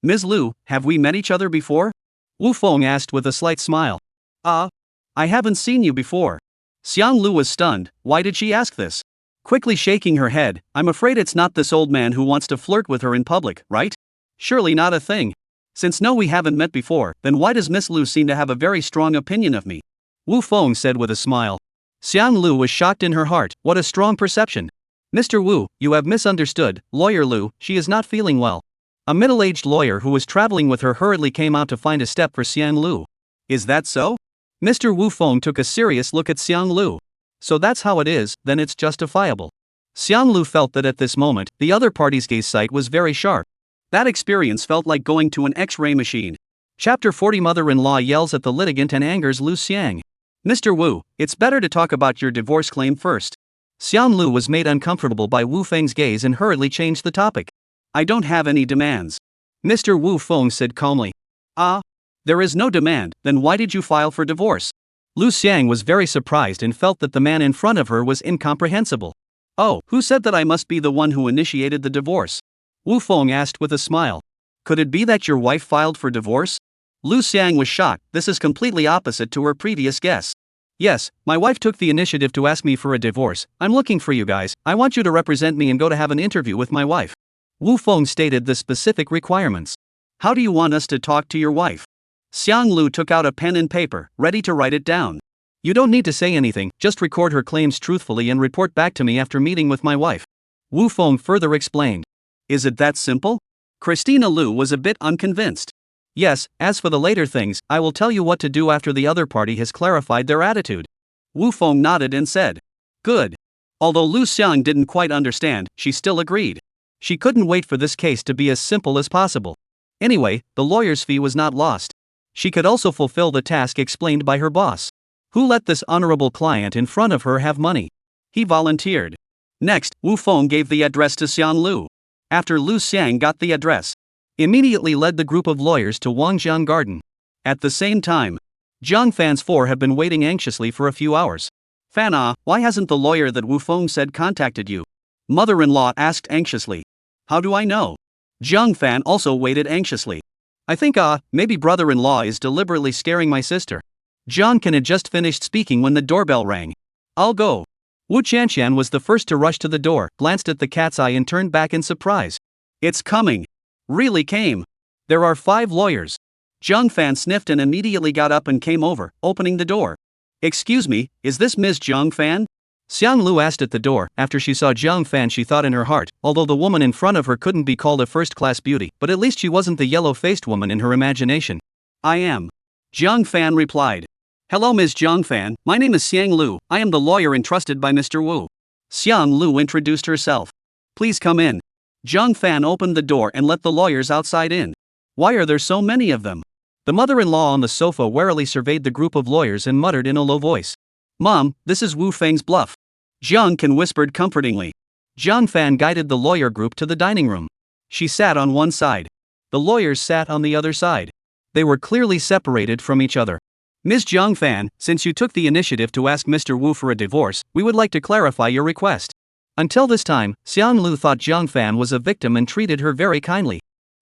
"Ms. Lu, have we met each other before?" Wu Feng asked with a slight smile. I haven't seen you before." Xiang Lu was stunned. Why did she ask this? Quickly shaking her head, "I'm afraid it's not this old man who wants to flirt with her in public, right? Surely not a thing. Since no, we haven't met before, then why does Miss Lu seem to have a very strong opinion of me?" Wu Feng said with a smile. Xiang Lu was shocked in her heart. What a strong perception. "Mr. Wu, you have misunderstood, Lawyer Lu, she is not feeling well." A middle-aged lawyer who was traveling with her hurriedly came out to find a step for Xiang Lu. "Is that so?" Mr. Wu Feng took a serious look at Xiang Lu. "So that's how it is, then it's justifiable." Xiang Lu felt that at this moment, the other party's gaze sight was very sharp. That experience felt like going to an X-ray machine. Chapter 40. Mother-in-law yells at the litigant and angers Lu Xiang. "Mr. Wu, it's better to talk about your divorce claim first." Xiang Lu was made uncomfortable by Wu Feng's gaze and hurriedly changed the topic. "I don't have any demands," Mr. Wu Feng said calmly. There is no demand, then why did you file for divorce?" Lu Xiang was very surprised and felt that the man in front of her was incomprehensible. "Oh, who said that I must be the one who initiated the divorce?" Wu Feng asked with a smile. "Could it be that your wife filed for divorce?" Lu Xiang was shocked. This is completely opposite to her previous guess. "Yes, my wife took the initiative to ask me for a divorce. I'm looking for you guys. I want you to represent me and go to have an interview with my wife." Wu Feng stated the specific requirements. "How do you want us to talk to your wife?" Xiang Lu took out a pen and paper, ready to write it down. "You don't need to say anything, just record her claims truthfully and report back to me after meeting with my wife." Wu Feng further explained. "Is it that simple?" Christina Lu was a bit unconvinced. "Yes, as for the later things, I will tell you what to do after the other party has clarified their attitude." Wu Feng nodded and said, "Good." Although Lu Xiang didn't quite understand, she still agreed. She couldn't wait for this case to be as simple as possible. Anyway, the lawyer's fee was not lost. She could also fulfill the task explained by her boss. Who let this honorable client in front of her have money? He volunteered. Next, Wu Feng gave the address to Xiang Lu. After Lu Xiang got the address, immediately led the group of lawyers to Wangjiang Garden. At the same time, Zhang Fan's four have been waiting anxiously for a few hours. Fan, why hasn't the lawyer that Wu Feng said contacted you? Mother-in-law asked anxiously. How do I know? Zhang Fan also waited anxiously. I think maybe brother-in-law is deliberately scaring my sister. Zhang Can had just finished speaking when the doorbell rang. I'll go. Wu Qianqian was the first to rush to the door, glanced at the cat's eye and turned back in surprise. It's coming. Really came. There are 5 lawyers. Zhang Fan sniffed and immediately got up and came over, opening the door. Excuse me, is this Ms. Zhang Fan? Xiang Lu asked at the door. After she saw Zhang Fan, she thought in her heart, although the woman in front of her couldn't be called a first-class beauty, but at least she wasn't the yellow-faced woman in her imagination. I am. Zhang Fan replied. Hello Ms. Zhang Fan, my name is Xiang Lu, I am the lawyer entrusted by Mr. Wu. Xiang Lu introduced herself. Please come in. Zhang Fan opened the door and let the lawyers outside in. Why are there so many of them? The mother-in-law on the sofa warily surveyed the group of lawyers and muttered in a low voice. Mom, this is Wu Feng's bluff. Zhang Can whispered comfortingly. Zhang Fan guided the lawyer group to the dining room. She sat on one side. The lawyers sat on the other side. They were clearly separated from each other. Ms. Zhang Fan, since you took the initiative to ask Mr. Wu for a divorce, we would like to clarify your request. Until this time, Xiang Lu thought Zhang Fan was a victim and treated her very kindly.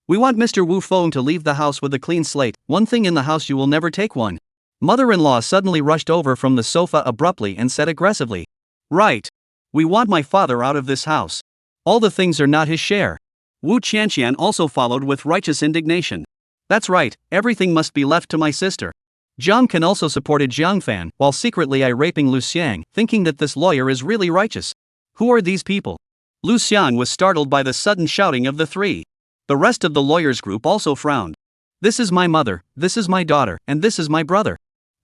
We want Mr. Wu Feng to leave the house with a clean slate. One thing in the house you will never take one. Mother-in-law suddenly rushed over from the sofa abruptly and said aggressively. Right. We want my father out of this house. All the things are not his share. Wu Qianqian also followed with righteous indignation. That's right, everything must be left to my sister. Zhang Can also supported Zhang Fan, while secretly raping Lu Xiang, thinking that this lawyer is really righteous. Who are these people? Lu Xiang was startled by the sudden shouting of the 3. The rest of the lawyers group also frowned. This is my mother, this is my daughter, and this is my brother.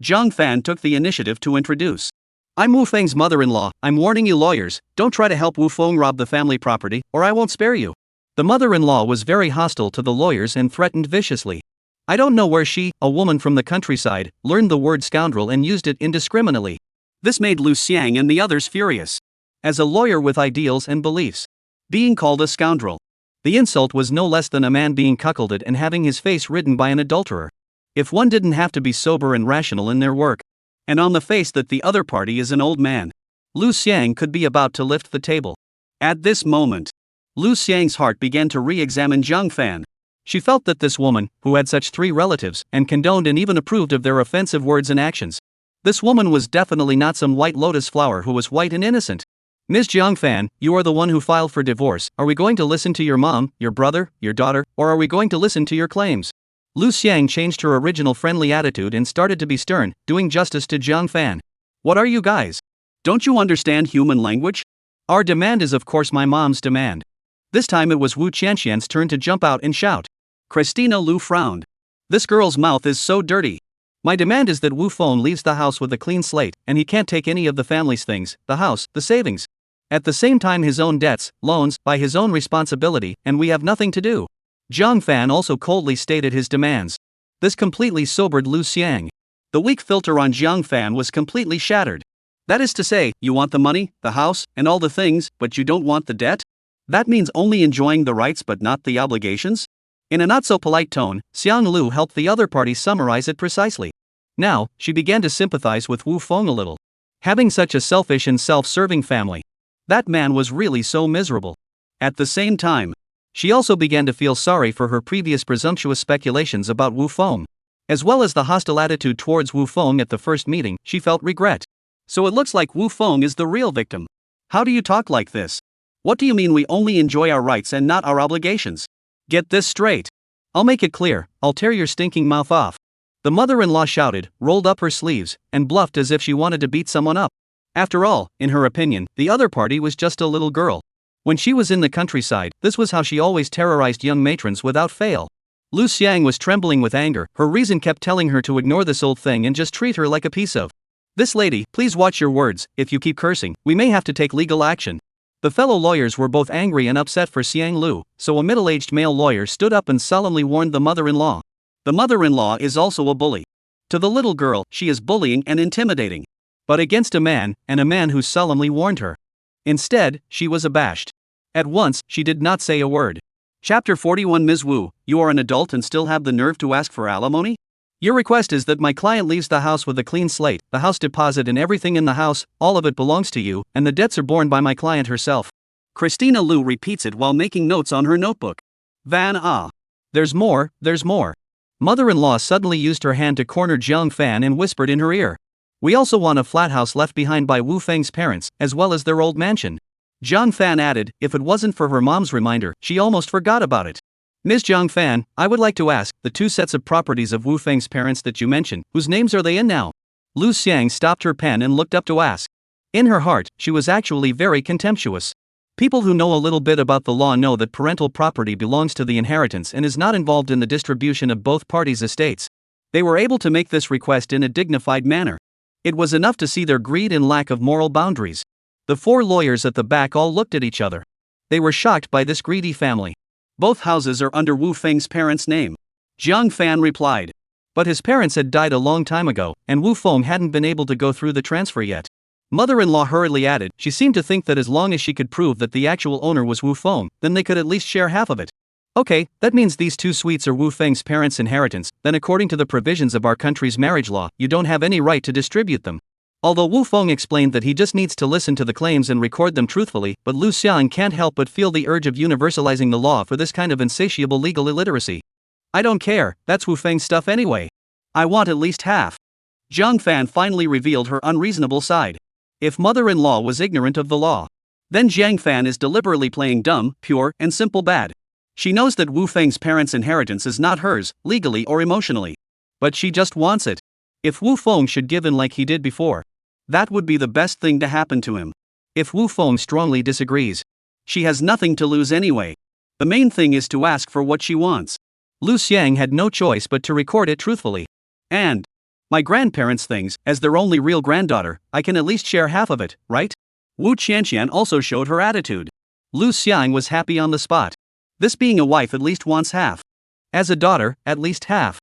Zhang Fan took the initiative to introduce. I'm Wu Feng's mother-in-law. I'm warning you lawyers, don't try to help Wu Feng rob the family property, or I won't spare you. The mother-in-law was very hostile to the lawyers and threatened viciously. I don't know where she, a woman from the countryside, learned the word scoundrel and used it indiscriminately. This made Lu Xiang and the others furious. As a lawyer with ideals and beliefs, being called a scoundrel, the insult was no less than a man being cuckolded and having his face ridden by an adulterer. If one didn't have to be sober and rational in their work, and on the face that the other party is an old man, Lu Xiang could be about to lift the table. At this moment, Lu Xiang's heart began to re-examine Zhang Fan. She felt that this woman, who had such 3 relatives, and condoned and even approved of their offensive words and actions, this woman was definitely not some white lotus flower who was white and innocent. Ms. Zhang Fan, you are the one who filed for divorce. Are we going to listen to your mom, your brother, your daughter, or are we going to listen to your claims? Lu Xiang changed her original friendly attitude and started to be stern, doing justice to Zhang Fan. What are you guys? Don't you understand human language? Our demand is of course my mom's demand. This time it was Wu Qianqian's turn to jump out and shout. Christina Lu frowned. This girl's mouth is so dirty. My demand is that Wu Feng leaves the house with a clean slate, and he can't take any of the family's things, the house, the savings. At the same time his own debts, loans, by his own responsibility, and we have nothing to do. Zhang Fan also coldly stated his demands. This completely sobered Lu Xiang. The weak filter on Zhang Fan was completely shattered. That is to say, you want the money, the house, and all the things, but you don't want the debt? That means only enjoying the rights but not the obligations? In a not-so-polite tone, Xiang Lu helped the other party summarize it precisely. Now, she began to sympathize with Wu Feng a little. Having such a selfish and self-serving family, that man was really so miserable. At the same time, she also began to feel sorry for her previous presumptuous speculations about Wu Feng. As well as the hostile attitude towards Wu Feng at the first meeting, she felt regret. So it looks like Wu Feng is the real victim. How do you talk like this? What do you mean we only enjoy our rights and not our obligations? Get this straight. I'll make it clear, I'll tear your stinking mouth off. The mother-in-law shouted, rolled up her sleeves, and bluffed as if she wanted to beat someone up. After all, in her opinion, the other party was just a little girl. When she was in the countryside, this was how she always terrorized young matrons without fail. Lu Xiang was trembling with anger. Her reason kept telling her to ignore this old thing and just treat her like a piece of. This lady, please watch your words. If you keep cursing, we may have to take legal action. The fellow lawyers were both angry and upset for Xiang Lu, so a middle-aged male lawyer stood up and solemnly warned the mother-in-law. The mother-in-law is also a bully. To the little girl, she is bullying and intimidating. But against a man, and a man who solemnly warned her. Instead, she was abashed. At once, she did not say a word. Chapter 41. Ms. Wu, you are an adult and still have the nerve to ask for alimony? Your request is that my client leaves the house with a clean slate, the house deposit and everything in the house, all of it belongs to you, and the debts are borne by my client herself. Christina Liu repeats it while making notes on her notebook. There's more, there's more. Mother-in-law suddenly used her hand to corner Jiang Fan and whispered in her ear. We also want a flat house left behind by Wu Feng's parents, as well as their old mansion. Jiang Fan added, if it wasn't for her mom's reminder, she almost forgot about it. Ms. Jiang Fan, I would like to ask, the two sets of properties of Wu Feng's parents that you mentioned, whose names are they in now? Lu Xiang stopped her pen and looked up to ask. In her heart, she was actually very contemptuous. People who know a little bit about the law know that parental property belongs to the inheritance and is not involved in the distribution of both parties' estates. They were able to make this request in a dignified manner. It was enough to see their greed and lack of moral boundaries. The four lawyers at the back all looked at each other. They were shocked by this greedy family. Both houses are under Wu Feng's parents' name. Jiang Fan replied. But his parents had died a long time ago, and Wu Feng hadn't been able to go through the transfer yet. Mother-in-law hurriedly added, she seemed to think that as long as she could prove that the actual owner was Wu Feng, then they could at least share half of it. Okay, that means these two suites are Wu Feng's parents' inheritance, then according to the provisions of our country's marriage law, you don't have any right to distribute them. Although Wu Feng explained that he just needs to listen to the claims and record them truthfully, but Lu Xiang can't help but feel the urge of universalizing the law for this kind of insatiable legal illiteracy. I don't care, that's Wu Feng's stuff anyway. I want at least half. Jiang Fan finally revealed her unreasonable side. If mother-in-law was ignorant of the law, then Jiang Fan is deliberately playing dumb, pure, and simple bad. She knows that Wu Feng's parents' inheritance is not hers, legally or emotionally. But she just wants it. If Wu Feng should give in like he did before, that would be the best thing to happen to him. If Wu Feng strongly disagrees, she has nothing to lose anyway. The main thing is to ask for what she wants. Lu Xiang had no choice but to record it truthfully. And my grandparents' things, as their only real granddaughter, I can at least share half of it, right? Wu Qianqian also showed her attitude. Lu Xiang was happy on the spot. This being a wife at least wants half. As a daughter, at least half.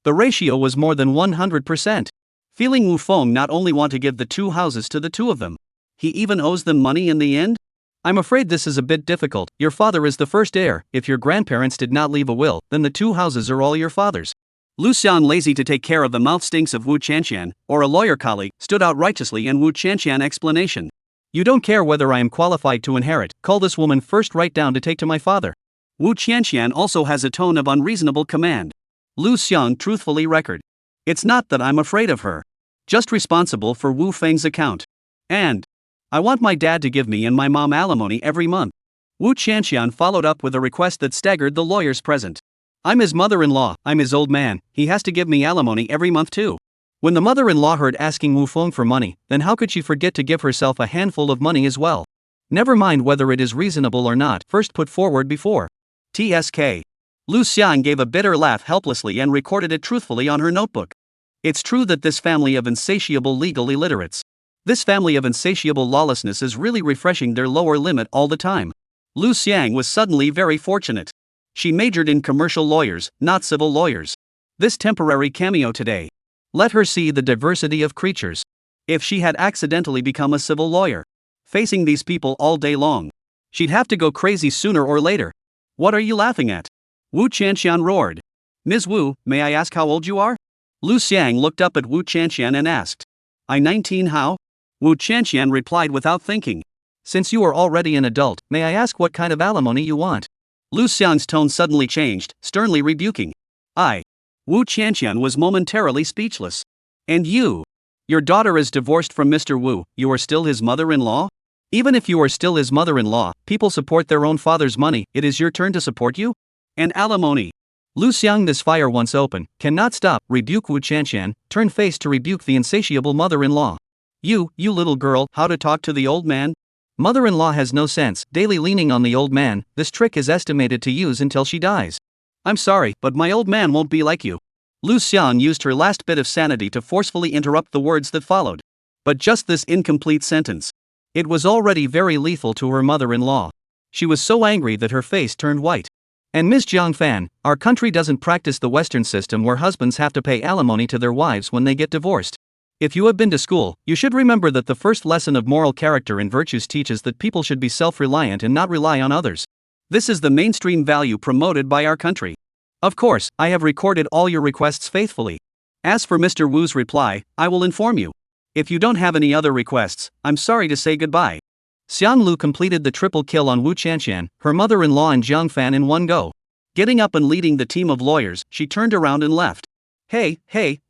The ratio was more than 100%. Feeling Wu Feng not only want to give the two houses to the two of them, he even owes them money in the end? I'm afraid this is a bit difficult. Your father is the first heir. If your grandparents did not leave a will, then the two houses are all your father's. Lu Xiang, lazy to take care of the mouth stinks of Wu Qianqian, or a lawyer colleague, stood out righteously in Wu Qianqian explanation. You don't care whether I am qualified to inherit, call this woman first right down to take to my father. Wu Qianqian also has a tone of unreasonable command. Lu Xiang truthfully record. It's not that I'm afraid of her. Just responsible for Wu Feng's account. And I want my dad to give me and my mom alimony every month. Wu Qianqian followed up with a request that staggered the lawyers present. I'm his mother-in-law, I'm his old man, he has to give me alimony every month too. When the mother-in-law heard asking Wu Feng for money, then how could she forget to give herself a handful of money as well? Never mind whether it is reasonable or not, first put forward before. TSK. Lu Xiang gave a bitter laugh helplessly and recorded it truthfully on her notebook. It's true that this family of insatiable legal illiterates, this family of insatiable lawlessness is really refreshing their lower limit all the time. Lu Xiang was suddenly very fortunate. She majored in commercial lawyers, not civil lawyers. This temporary cameo today let her see the diversity of creatures. If she had accidentally become a civil lawyer, facing these people all day long, she'd have to go crazy sooner or later. What are you laughing at? Wu Qianqian roared. Ms. Wu, may I ask how old you are? Lu Xiang looked up at Wu Qianqian and asked. I 19 how? Wu Qianqian replied without thinking. Since you are already an adult, may I ask what kind of alimony you want? Lu Xiang's tone suddenly changed, sternly rebuking. Wu Qianqian was momentarily speechless. And you? Your daughter is divorced from Mr. Wu, you are still his mother-in-law? Even if you are still his mother-in-law, people support their own father's money, it is your turn to support you? And alimony. Lu Xiang, this fire once open, cannot stop, rebuke Wu Qianqian, turn face to rebuke the insatiable mother-in-law. You little girl, how to talk to the old man? Mother-in-law has no sense, daily leaning on the old man, this trick is estimated to use until she dies. I'm sorry, but my old man won't be like you. Lu Xiang used her last bit of sanity to forcefully interrupt the words that followed. But just this incomplete sentence. It was already very lethal to her mother-in-law. She was so angry that her face turned white. And Ms. Jiang Fan, our country doesn't practice the Western system where husbands have to pay alimony to their wives when they get divorced. If you have been to school, you should remember that the first lesson of moral character and virtues teaches that people should be self-reliant and not rely on others. This is the mainstream value promoted by our country. Of course, I have recorded all your requests faithfully. As for Mr. Wu's reply, I will inform you. If you don't have any other requests, I'm sorry to say goodbye. Xiang Lu completed the triple kill on Wu Chanxian, her mother-in-law and Jiang Fan in one go. Getting up and leading the team of lawyers, she turned around and left. Hey,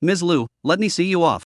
Ms. Lu, let me see you off.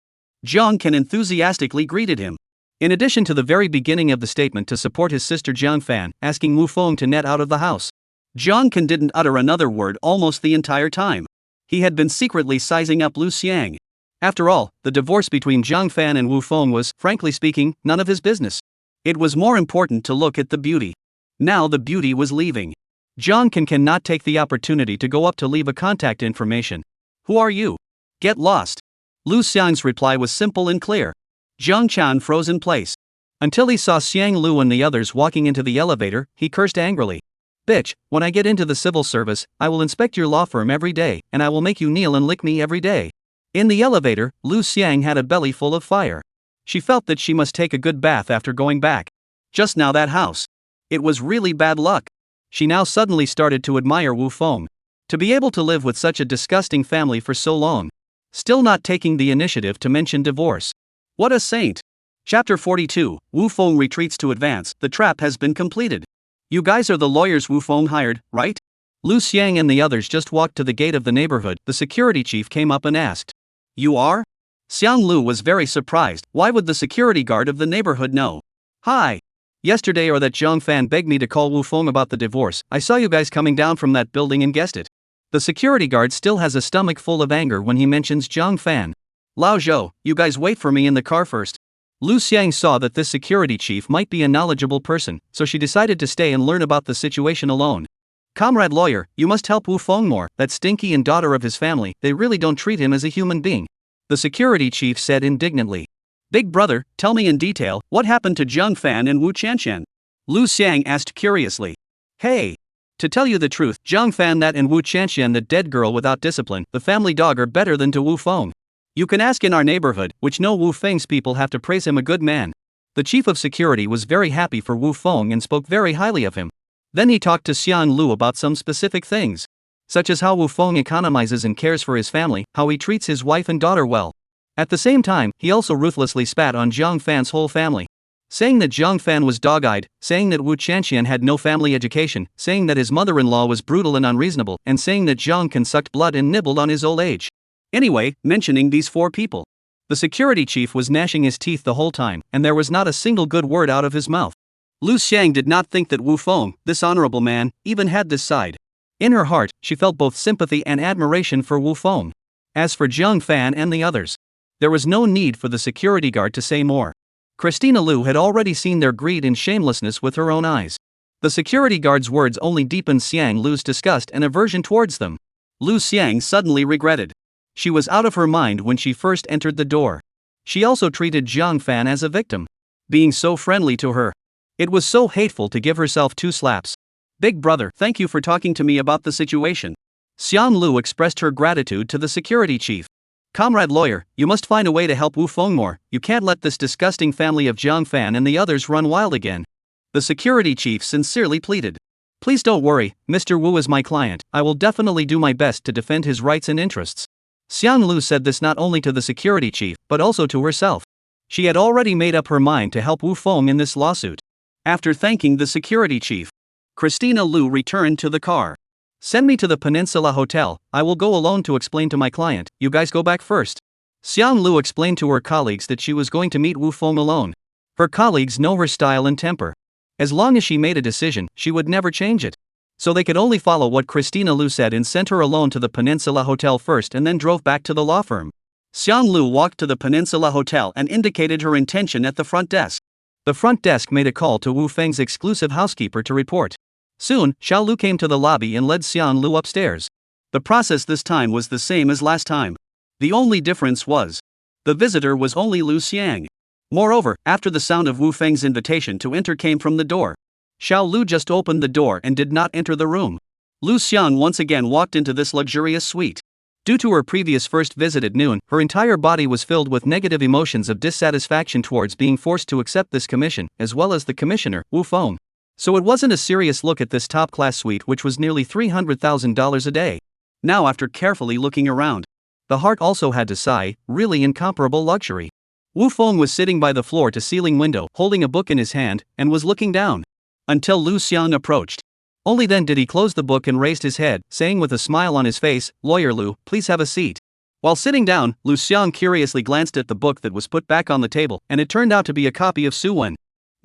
Jiang Can enthusiastically greeted him. In addition to the very beginning of the statement to support his sister Jiang Fan, asking Wu Feng to net out of the house, Jiang Can didn't utter another word almost the entire time. He had been secretly sizing up Lu Xiang. After all, the divorce between Jiang Fan and Wu Feng was, frankly speaking, none of his business. It was more important to look at the beauty. Now the beauty was leaving. Jiang Can cannot take the opportunity to go up to leave a contact information. Who are you? Get lost. Lu Xiang's reply was simple and clear. Jiang Chan froze in place. Until he saw Xiang Lu and the others walking into the elevator, he cursed angrily. Bitch, when I get into the civil service, I will inspect your law firm every day, and I will make you kneel and lick me every day. In the elevator, Lu Xiang had a belly full of fire. She felt that she must take a good bath after going back. Just now that house. It was really bad luck. She now suddenly started to admire Wu Feng. To be able to live with such a disgusting family for so long. Still not taking the initiative to mention divorce. What a saint! Chapter 42, Wu Feng retreats to advance, the trap has been completed. You guys are the lawyers Wu Feng hired, right? Lu Xiang and the others just walked to the gate of the neighborhood. The security chief came up and asked. You are? Xiang Lu was very surprised. Why would the security guard of the neighborhood know? Hi. Yesterday or that Jiang Fan begged me to call Wu Feng about the divorce. I saw you guys coming down from that building and guessed it. The security guard still has a stomach full of anger when he mentions Jiang Fan. Lao Zhou, you guys wait for me in the car first. Lu Xiang saw that this security chief might be a knowledgeable person, so she decided to stay and learn about the situation alone. Comrade lawyer, you must help Wu Feng more, that stinky and daughter of his family, they really don't treat him as a human being. The security chief said indignantly. Big brother, tell me in detail, what happened to Jiang Fan and Wu Chanxian? Lu Xiang asked curiously. Hey! To tell you the truth, Jiang Fan that and Wu Chanxian that dead girl without discipline, the family dog are better than to Wu Feng. You can ask in our neighborhood, which no Wu Feng's people have to praise him a good man. The chief of security was very happy for Wu Feng and spoke very highly of him. Then he talked to Xiang Lu about some specific things. Such as how Wu Feng economizes and cares for his family, how he treats his wife and daughter well. At the same time, he also ruthlessly spat on Jiang Fan's whole family. Saying that Jiang Fan was dog-eyed, saying that Wu Chanxian had no family education, saying that his mother-in-law was brutal and unreasonable, and saying that Jiang Can sucked blood and nibbled on his old age. Anyway, mentioning these four people. The security chief was gnashing his teeth the whole time, and there was not a single good word out of his mouth. Lu Xiang did not think that Wu Feng, this honorable man, even had this side. In her heart, she felt both sympathy and admiration for Wu Feng. As for Jiang Fan and the others, there was no need for the security guard to say more. Christina Lu had already seen their greed and shamelessness with her own eyes. The security guard's words only deepened Xiang Lu's disgust and aversion towards them. Lu Xiang suddenly regretted. She was out of her mind when she first entered the door. She also treated Jiang Fan as a victim. Being so friendly to her. It was so hateful to give herself 2 slaps. Big brother, thank you for talking to me about the situation. Xiang Lu expressed her gratitude to the security chief. Comrade lawyer, you must find a way to help Wu Feng more. You can't let this disgusting family of Jiang Fan and the others run wild again. The security chief sincerely pleaded. Please don't worry, Mr. Wu is my client. I will definitely do my best to defend his rights and interests. Xiang Lu said this not only to the security chief, but also to herself. She had already made up her mind to help Wu Feng in this lawsuit. After thanking the security chief, Christina Lu returned to the car. Send me to the Peninsula Hotel, I will go alone to explain to my client, you guys go back first. Xiang Lu explained to her colleagues that she was going to meet Wu Feng alone. Her colleagues know her style and temper. As long as she made a decision, she would never change it. So they could only follow what Christina Lu said and sent her alone to the Peninsula Hotel first and then drove back to the law firm. Xiang Lu walked to the Peninsula Hotel and indicated her intention at the front desk. The front desk made a call to Wu Feng's exclusive housekeeper to report. Soon, Xiao Lu came to the lobby and led Xiang Lu upstairs. The process this time was the same as last time. The only difference was, the visitor was only Lu Xiang. Moreover, after the sound of Wu Feng's invitation to enter came from the door, Xiao Lu just opened the door and did not enter the room. Lu Xiang once again walked into this luxurious suite. Due to her previous first visit at noon, her entire body was filled with negative emotions of dissatisfaction towards being forced to accept this commission, as well as the commissioner, Wu Feng. So it wasn't a serious look at this top-class suite, which was nearly $300,000 a day. Now, after carefully looking around, the heart also had to sigh, really incomparable luxury. Wu Feng was sitting by the floor-to-ceiling window, holding a book in his hand, and was looking down. Until Lu Xiang approached. Only then did he close the book and raised his head, saying with a smile on his face, "Lawyer Lu, please have a seat." While sitting down, Lu Xiang curiously glanced at the book that was put back on the table, and it turned out to be a copy of Su Wen.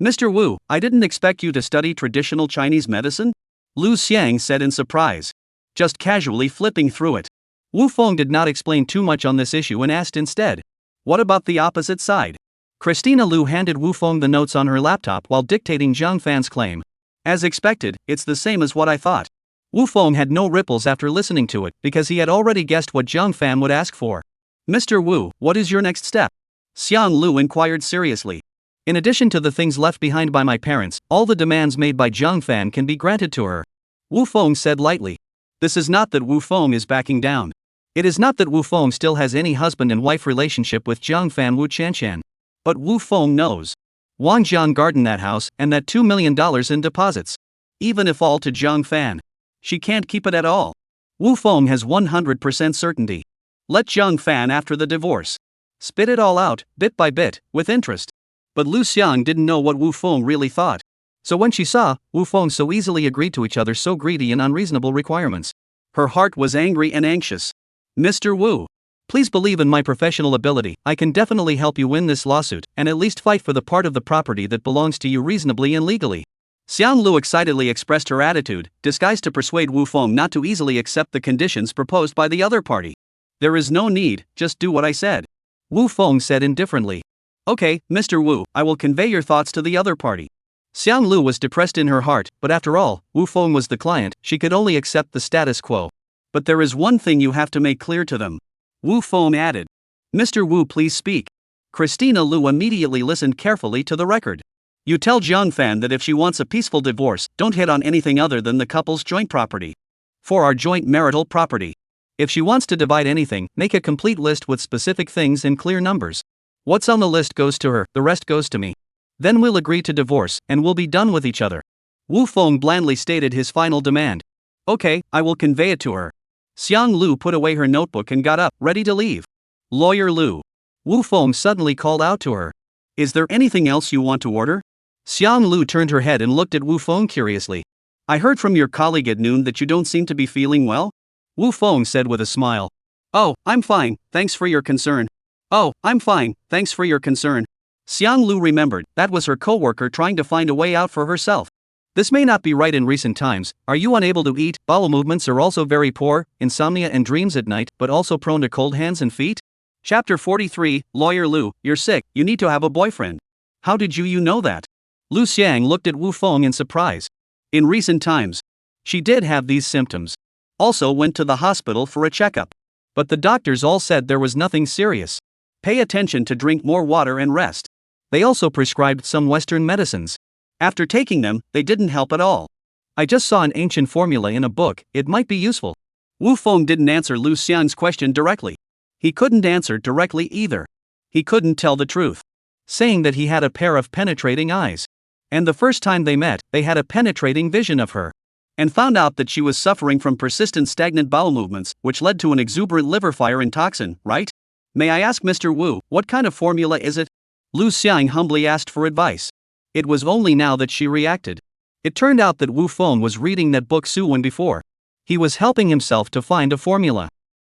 "Mr. Wu, I didn't expect you to study traditional Chinese medicine?" Lu Xiang said in surprise, just casually flipping through it. Wu Feng did not explain too much on this issue and asked instead, "What about the opposite side?" Christina Lu handed Wu Feng the notes on her laptop while dictating Zhang Fan's claim. "As expected, it's the same as what I thought." Wu Feng had no ripples after listening to it, because he had already guessed what Zhang Fan would ask for. "Mr. Wu, what is your next step?" Xiang Lu inquired seriously. "In addition to the things left behind by my parents, all the demands made by Zhang Fan can be granted to her," Wu Feng said lightly. This is not that Wu Feng is backing down. It is not that Wu Feng still has any husband and wife relationship with Zhang Fan Wu Chanshan. But Wu Feng knows. Wang Jian gardened that house and that $2 million in deposits. Even if all to Zhang Fan, she can't keep it at all. Wu Feng has 100% certainty. Let Zhang Fan after the divorce. Spit it all out, bit by bit, with interest. But Lu Xiang didn't know what Wu Feng really thought. So when she saw Wu Feng so easily agreed to each other's so greedy and unreasonable requirements, her heart was angry and anxious. "Mr. Wu, please believe in my professional ability. I can definitely help you win this lawsuit, and at least fight for the part of the property that belongs to you reasonably and legally." Xiang Lu excitedly expressed her attitude, disguised to persuade Wu Feng not to easily accept the conditions proposed by the other party. "There is no need, just do what I said," Wu Feng said indifferently. "Okay, Mr. Wu, I will convey your thoughts to the other party." Xiang Lu was depressed in her heart, but after all, Wu Feng was the client, she could only accept the status quo. "But there is one thing you have to make clear to them," Wu Feng added. "Mr. Wu, please speak." Christina Lu immediately listened carefully to the record. "You tell Zhang Fan that if she wants a peaceful divorce, don't hit on anything other than the couple's joint property. For our joint marital property. If she wants to divide anything, make a complete list with specific things and clear numbers. What's on the list goes to her, the rest goes to me. Then we'll agree to divorce, and we'll be done with each other." Wu Feng blandly stated his final demand. "Okay, I will convey it to her." Xiang Lu put away her notebook and got up, ready to leave. "Lawyer Lu," Wu Feng suddenly called out to her. "Is there anything else you want to order?" Xiang Lu turned her head and looked at Wu Feng curiously. "I heard from your colleague at noon that you don't seem to be feeling well?" Wu Feng said with a smile. "Oh, I'm fine, thanks for your concern." "Oh, I'm fine, thanks for your concern." Xiang Lu remembered, that was her co-worker trying to find a way out for herself. This may not be right in recent times. Are you unable to eat? Bowel movements are also very poor, insomnia and dreams at night, but also prone to cold hands and feet? Chapter 43, Lawyer Lu, you're sick, you need to have a boyfriend. How did you know that? Lu Xiang looked at Wu Feng in surprise. In recent times, she did have these symptoms. Also went to the hospital for a checkup. But the doctors all said there was nothing serious. Pay attention to drink more water and rest. They also prescribed some Western medicines. After taking them, they didn't help at all. I just saw an ancient formula in a book, it might be useful. Wu Feng didn't answer Lu Xiang's question directly. He couldn't answer directly either. He couldn't tell the truth. Saying that he had a pair of penetrating eyes. And the first time they met, they had a penetrating vision of her. And found out that she was suffering from persistent stagnant bowel movements, which led to an exuberant liver fire and toxin, right? "May I ask Mr. Wu, what kind of formula is it?" Lu Xiang humbly asked for advice. It was only now that she reacted. It turned out that Wu Feng was reading that book Su Wen before. He was helping himself to find a formula.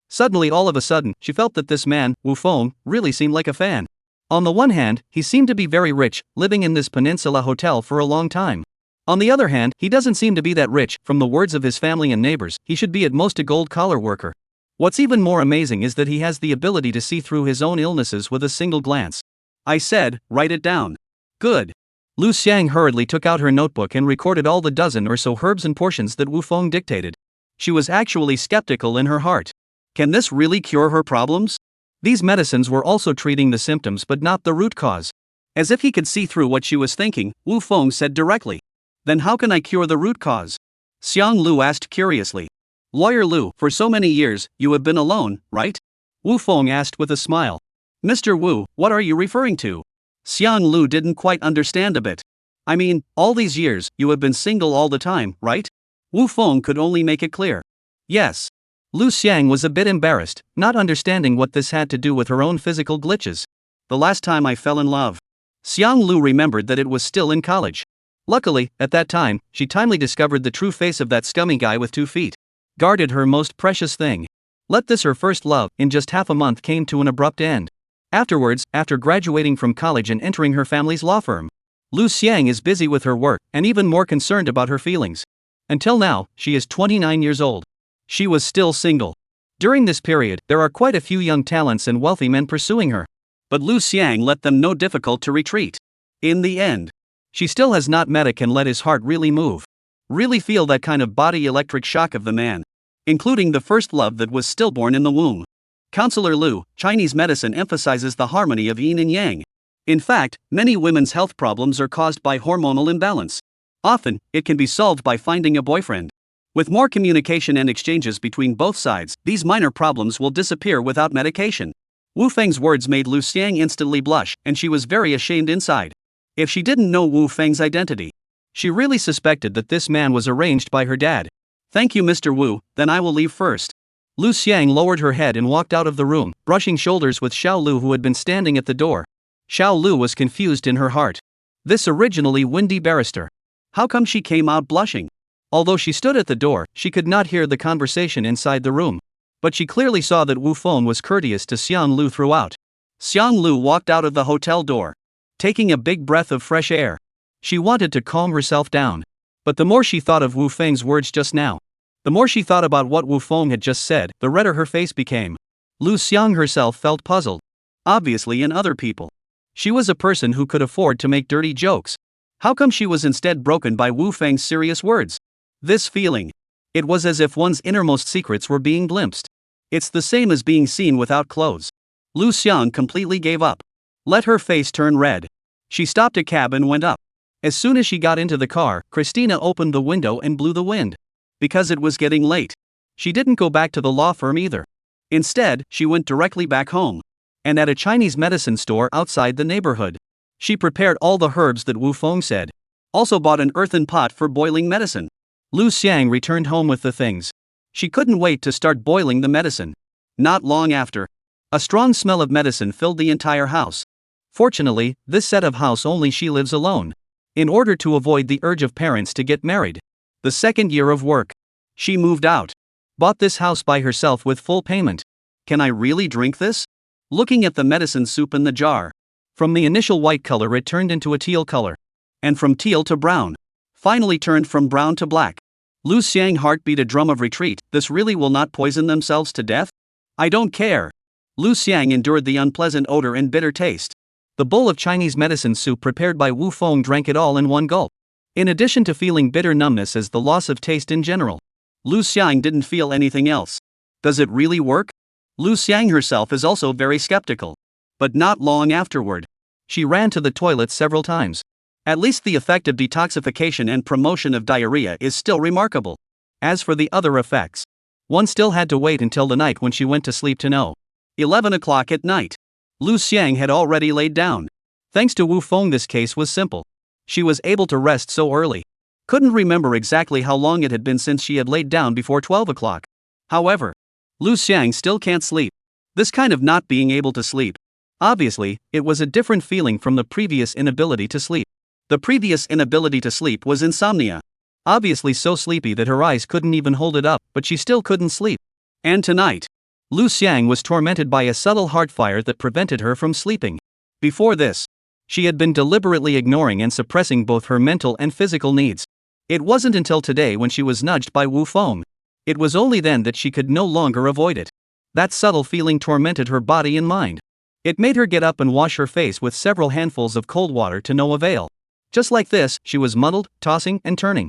Suddenly all of a sudden, she felt that this man, Wu Feng, really seemed like a fan. On the one hand, he seemed to be very rich, living in this peninsula hotel for a long time. On the other hand, he doesn't seem to be that rich. From the words of his family and neighbors, he should be at most a gold-collar worker. What's even more amazing is that he has the ability to see through his own illnesses with a single glance. I said, write it down. Good. Lu Xiang hurriedly took out her notebook and recorded all the dozen or so herbs and portions that Wu Feng dictated. She was actually skeptical in her heart. Can this really cure her problems? These medicines were also treating the symptoms but not the root cause. As if he could see through what she was thinking, Wu Feng said directly. Then how can I cure the root cause? Xiang Lu asked curiously. Lawyer Lu, for so many years, you have been alone, right? Wu Feng asked with a smile. Mr. Wu, what are you referring to? Xiang Lu didn't quite understand a bit. I mean, all these years, you have been single all the time, right? Wu Feng could only make it clear. Yes. Lu Xiang was a bit embarrassed, not understanding what this had to do with her own physical glitches. The last time I fell in love. Xiang Lu remembered that it was still in college. Luckily, at that time, she timely discovered the true face of that scummy guy with 2 feet. Guarded her most precious thing. Let this her first love, in just half a month, came to an abrupt end. Afterwards, after graduating from college and entering her family's law firm, Lu Xiang is busy with her work and even more concerned about her feelings. Until now, she is 29 years old. She was still single. During this period, there are quite a few young talents and wealthy men pursuing her. But Lu Xiang let them know difficult to retreat. In the end, she still has not met a can let his heart really move. Really feel that kind of body electric shock of the man. Including the first love that was stillborn in the womb. Counselor Lu, Chinese medicine emphasizes the harmony of yin and yang. In fact, many women's health problems are caused by hormonal imbalance. Often, it can be solved by finding a boyfriend. With more communication and exchanges between both sides, these minor problems will disappear without medication. Wu Feng's words made Lu Xiang instantly blush, and she was very ashamed inside. If she didn't know Wu Feng's identity, she really suspected that this man was arranged by her dad. Thank you, Mr. Wu, then I will leave first. Lu Xiang lowered her head and walked out of the room, brushing shoulders with Xiao Lu, who had been standing at the door. Xiao Lu was confused in her heart. This originally windy barrister. How come she came out blushing? Although she stood at the door, she could not hear the conversation inside the room. But she clearly saw that Wu Feng was courteous to Xiang Lu throughout. Xiang Lu walked out of the hotel door, taking a big breath of fresh air. She wanted to calm herself down. But the more she thought of Wu Feng's words just now, the more she thought about what Wu Feng had just said, the redder her face became. Lu Xiang herself felt puzzled. Obviously, in other people, she was a person who could afford to make dirty jokes. How come she was instead broken by Wu Feng's serious words? This feeling. It was as if one's innermost secrets were being glimpsed. It's the same as being seen without clothes. Lu Xiang completely gave up. Let her face turn red. She stopped a cab and went up. As soon as she got into the car, Christina opened the window and blew the wind. Because it was getting late. She didn't go back to the law firm either. Instead, she went directly back home. And at a Chinese medicine store outside the neighborhood, she prepared all the herbs that Wu Feng said. Also bought an earthen pot for boiling medicine. Lu Xiang returned home with the things. She couldn't wait to start boiling the medicine. Not long after, a strong smell of medicine filled the entire house. Fortunately, this set of house only she lives alone. In order to avoid the urge of parents to get married. The second year of work. She moved out. Bought this house by herself with full payment. Can I really drink this? Looking at the medicine soup in the jar. From the initial white color it turned into a teal color. And from teal to brown. Finally turned from brown to black. Lu Xiang heart beat a drum of retreat. This really will not poison themselves to death? I don't care. Lu Xiang endured the unpleasant odor and bitter taste. The bowl of Chinese medicine soup prepared by Wu Feng drank it all in one gulp. In addition to feeling bitter numbness as the loss of taste in general, Lu Xiang didn't feel anything else. Does it really work? Lu Xiang herself is also very skeptical. But not long afterward. She ran to the toilet several times. At least the effect of detoxification and promotion of diarrhea is still remarkable. As for the other effects, one still had to wait until the night when she went to sleep to know. 11 o'clock at night. Lu Xiang had already laid down. Thanks to Wu Feng, this case was simple. She was able to rest so early. Couldn't remember exactly how long it had been since she had laid down before 12 o'clock. However, Lu Xiang still can't sleep. This kind of not being able to sleep. Obviously, it was a different feeling from the previous inability to sleep. The previous inability to sleep was insomnia. Obviously so sleepy that her eyes couldn't even hold it up, but she still couldn't sleep. And tonight, Lu Xiang was tormented by a subtle heart fire that prevented her from sleeping. Before this, she had been deliberately ignoring and suppressing both her mental and physical needs. It wasn't until today when she was nudged by Wu Feng. It was only then that she could no longer avoid it. That subtle feeling tormented her body and mind. It made her get up and wash her face with several handfuls of cold water to no avail. Just like this, she was muddled, tossing, and turning.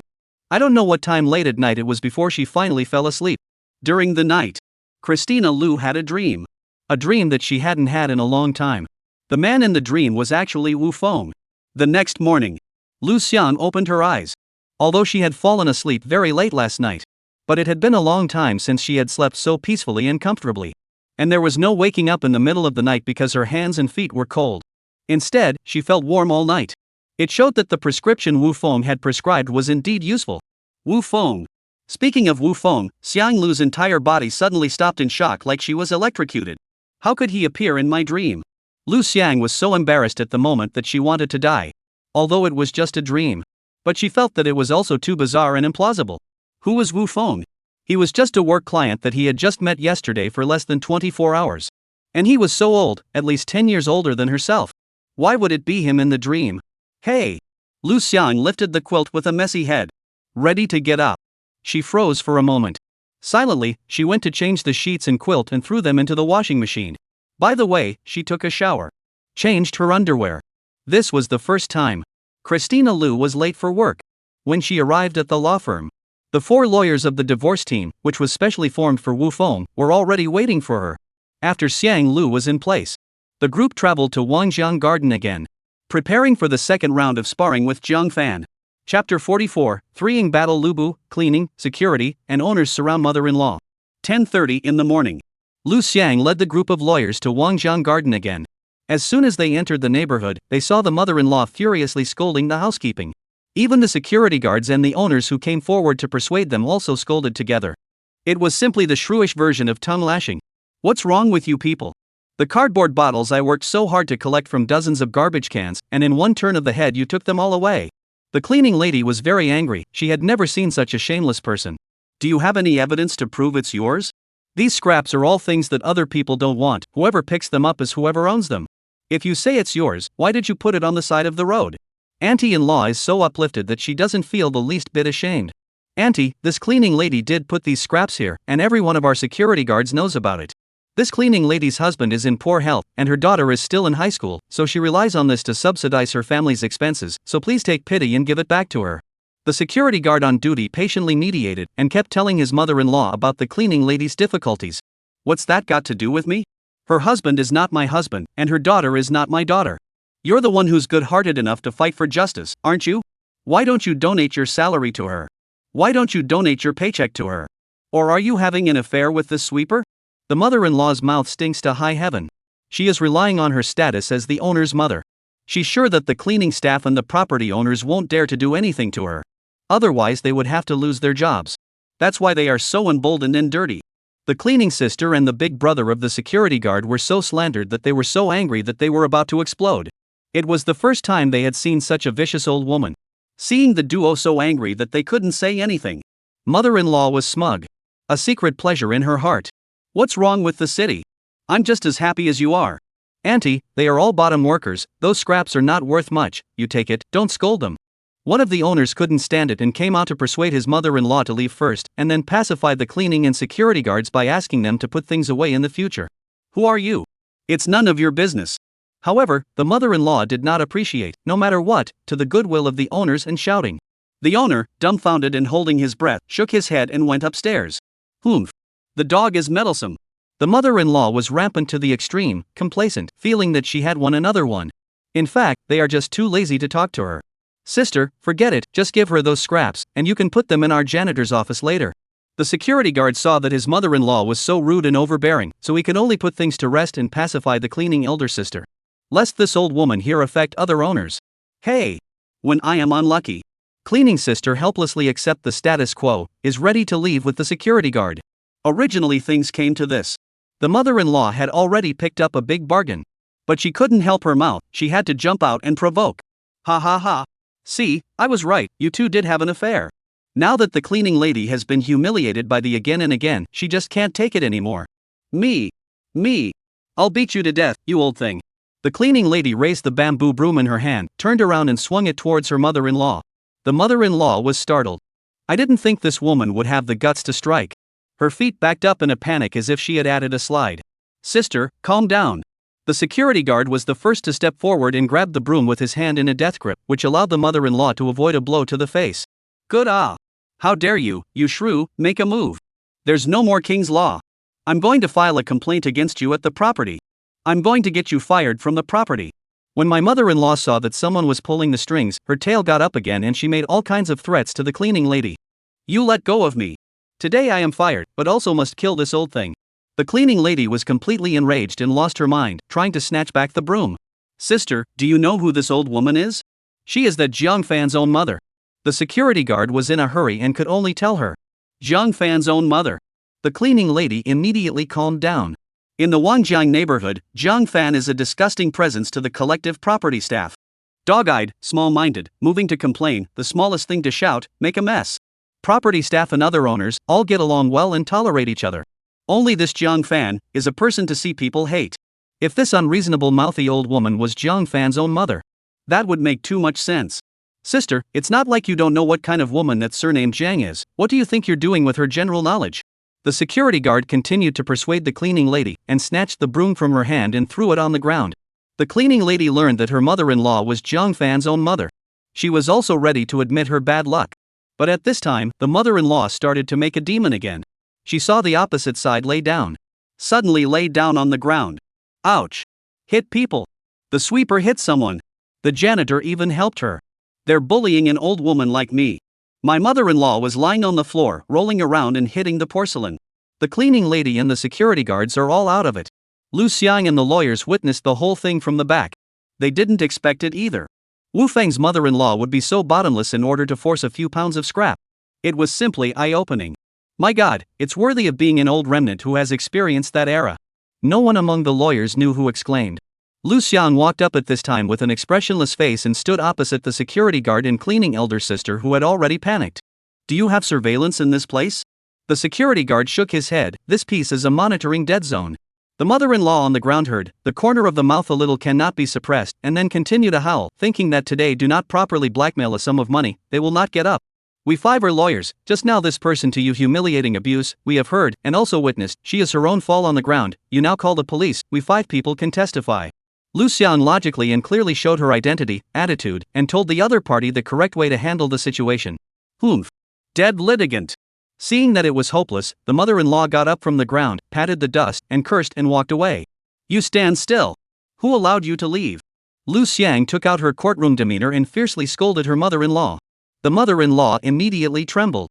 I don't know what time late at night it was before she finally fell asleep. During the night, Christina Lu had a dream. A dream that she hadn't had in a long time. The man in the dream was actually Wu Feng. The next morning, Lu Xiang opened her eyes. although she had fallen asleep very late last night. But it had been a long time since she had slept so peacefully and comfortably. And there was no waking up in the middle of the night because her hands and feet were cold. Instead, she felt warm all night. It showed that the prescription Wu Feng had prescribed was indeed useful. Wu Feng. Speaking of Wu Feng, Xiang Lu's entire body suddenly stopped in shock like she was electrocuted. How could he appear in my dream? Lu Xiang was so embarrassed at the moment that she wanted to die. Although it was just a dream. But she felt that it was also too bizarre and implausible. Who was Wu Feng? He was just a work client that he had just met yesterday for less than 24 hours. And he was so old, at least 10 years older than herself. Why would it be him in the dream? Hey! Lu Xiang lifted the quilt with a messy head. Ready to get up. She froze for a moment. Silently, she went to change the sheets and quilt and threw them into the washing machine. By the way, she took a shower. Changed her underwear. This was the first time. Christina Liu was late for work. When she arrived at the law firm, the 4 lawyers of the divorce team, which was specially formed for Wu Feng, were already waiting for her. After Xiang Lu was in place, the group traveled to Wangjiang Garden again, preparing for the second round of sparring with Jiang Fan. Chapter 44, Threeing Battle. Lubu, cleaning, security, and owners surround mother-in-law. 10:30 in the morning. Lu Xiang led the group of lawyers to Wangjiang Garden again. As soon as they entered the neighborhood, they saw the mother-in-law furiously scolding the housekeeping. Even the security guards and the owners who came forward to persuade them also scolded together. It was simply the shrewish version of tongue lashing. What's wrong with you people? The cardboard bottles I worked so hard to collect from dozens of garbage cans, and in one turn of the head you took them all away. The cleaning lady was very angry. She had never seen such a shameless person. Do you have any evidence to prove it's yours? These scraps are all things that other people don't want. Whoever picks them up is whoever owns them. If you say it's yours, why did you put it on the side of the road? Auntie-in-law is so uplifted that she doesn't feel the least bit ashamed. Auntie, this cleaning lady did put these scraps here, and every one of our security guards knows about it. This cleaning lady's husband is in poor health, and her daughter is still in high school, so she relies on this to subsidize her family's expenses, so please take pity and give it back to her. The security guard on duty patiently mediated, and kept telling his mother-in-law about the cleaning lady's difficulties. What's that got to do with me? Her husband is not my husband, and her daughter is not my daughter. You're the one who's good-hearted enough to fight for justice, aren't you? Why don't you donate your salary to her? Why don't you donate your paycheck to her? Or are you having an affair with this sweeper? The mother-in-law's mouth stinks to high heaven. She is relying on her status as the owner's mother. She's sure that the cleaning staff and the property owners won't dare to do anything to her. Otherwise they would have to lose their jobs. That's why they are so emboldened and dirty. The cleaning sister and the big brother of the security guard were so slandered that they were so angry that they were about to explode. It was the first time they had seen such a vicious old woman. Seeing the duo so angry that they couldn't say anything. Mother-in-law was smug. A secret pleasure in her heart. What's wrong with the city? I'm just as happy as you are. Auntie, they are all bottom workers, those scraps are not worth much, you take it, don't scold them. One of the owners couldn't stand it and came out to persuade his mother-in-law to leave first, and then pacify the cleaning and security guards by asking them to put things away in the future. Who are you? It's none of your business. However, the mother-in-law did not appreciate, no matter what, to the goodwill of the owners and shouting. The owner, dumbfounded and holding his breath, shook his head and went upstairs. Humph. The dog is meddlesome. The mother-in-law was rampant to the extreme, complacent, feeling that she had won another one. In fact, they are just too lazy to talk to her. Sister, forget it, just give her those scraps, and you can put them in our janitor's office later. The security guard saw that his mother-in-law was so rude and overbearing, so he could only put things to rest and pacify the cleaning elder sister. Lest this old woman here affect other owners. Hey! When I am unlucky. Cleaning sister helplessly accept the status quo, is ready to leave with the security guard. Originally things came to this. The mother-in-law had already picked up a big bargain. But she couldn't help her mouth, she had to jump out and provoke. Ha ha ha. See, I was right, you two did have an affair. Now that the cleaning lady has been humiliated by the again and again, she just can't take it anymore. Me. I'll beat you to death, you old thing. The cleaning lady raised the bamboo broom in her hand, turned around and swung it towards her mother-in-law. The mother-in-law was startled. I didn't think this woman would have the guts to strike. Her feet backed up in a panic as if she had added a slide. Sister, calm down. The security guard was the first to step forward and grabbed the broom with his hand in a death grip, which allowed the mother-in-law to avoid a blow to the face. Good ah! How dare you, you shrew, make a move. There's no more King's Law. I'm going to file a complaint against you at the property. I'm going to get you fired from the property. When my mother-in-law saw that someone was pulling the strings, her tail got up again and she made all kinds of threats to the cleaning lady. You let go of me. Today I am fired, but also must kill this old thing. The cleaning lady was completely enraged and lost her mind, trying to snatch back the broom. Sister, do you know who this old woman is? She is that Jiang Fan's own mother. The security guard was in a hurry and could only tell her. Jiang Fan's own mother. The cleaning lady immediately calmed down. In the Wangjiang neighborhood, Jiang Fan is a disgusting presence to the collective property staff. Dog-eyed, small-minded, moving to complain, the smallest thing to shout, make a mess. Property staff and other owners all get along well and tolerate each other. Only this Jiang Fan is a person to see people hate. If this unreasonable mouthy old woman was Jiang Fan's own mother, that would make too much sense. Sister, it's not like you don't know what kind of woman that surnamed Jiang is. What do you think you're doing with her general knowledge? The security guard continued to persuade the cleaning lady and snatched the broom from her hand and threw it on the ground. The cleaning lady learned that her mother-in-law was Jiang Fan's own mother. She was also ready to admit her bad luck. But at this time, the mother-in-law started to make a demon again. She saw the opposite side lay down. Suddenly lay down on the ground. Ouch! Hit people. The sweeper hit someone. The janitor even helped her. They're bullying an old woman like me. My mother-in-law was lying on the floor, rolling around and hitting the porcelain. The cleaning lady and the security guards are all out of it. Lu Xiang and the lawyers witnessed the whole thing from the back. They didn't expect it either. Wu Feng's mother-in-law would be so bottomless in order to force a few pounds of scrap. It was simply eye-opening. My God, it's worthy of being an old remnant who has experienced that era. No one among the lawyers knew who exclaimed. Lu Xiang walked up at this time with an expressionless face and stood opposite the security guard and cleaning elder sister who had already panicked. Do you have surveillance in this place? The security guard shook his head. This piece is a monitoring dead zone. The mother-in-law on the ground heard, the corner of the mouth a little cannot be suppressed, and then continued to howl, thinking that today do not properly blackmail a sum of money, they will not get up. We five are lawyers, just now this person to you humiliating abuse, we have heard, and also witnessed, she is her own fall on the ground, you now call the police, we five people can testify. Lu Xiang logically and clearly showed her identity, attitude, and told the other party the correct way to handle the situation. Humph. Dead litigant. Seeing that it was hopeless, the mother-in-law got up from the ground, patted the dust, and cursed and walked away. You stand still. Who allowed you to leave? Lu Xiang took out her courtroom demeanor and fiercely scolded her mother-in-law. The mother-in-law immediately trembled.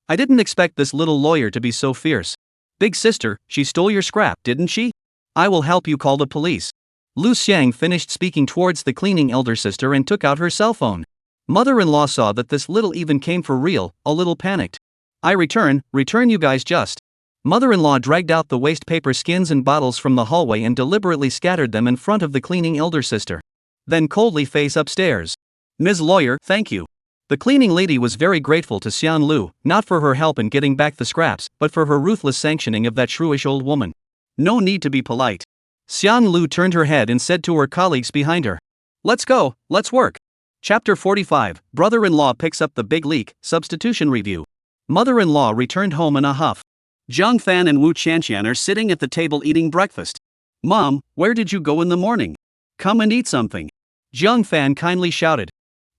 I didn't expect this little lawyer to be so fierce. Big sister, she stole your scrap, didn't she? I will help you call the police. Lu Xiang finished speaking towards the cleaning elder sister and took out her cell phone. Mother-in-law saw that this little even came for real, a little panicked. I return you guys just. Mother-in-law dragged out the waste paper skins and bottles from the hallway and deliberately scattered them in front of the cleaning elder sister. Then coldly face upstairs. Ms. Lawyer, thank you. The cleaning lady was very grateful to Xian Lu, not for her help in getting back the scraps, but for her ruthless sanctioning of that shrewish old woman. No need to be polite. Xian Lu turned her head and said to her colleagues behind her. Let's go, let's work. Chapter 45, Brother-in-law picks up the big leak, substitution review. Mother-in-law returned home in a huff. Jiang Fan and Wu Qianqian are sitting at the table eating breakfast. Mom, where did you go in the morning? Come and eat something. Jiang Fan kindly shouted.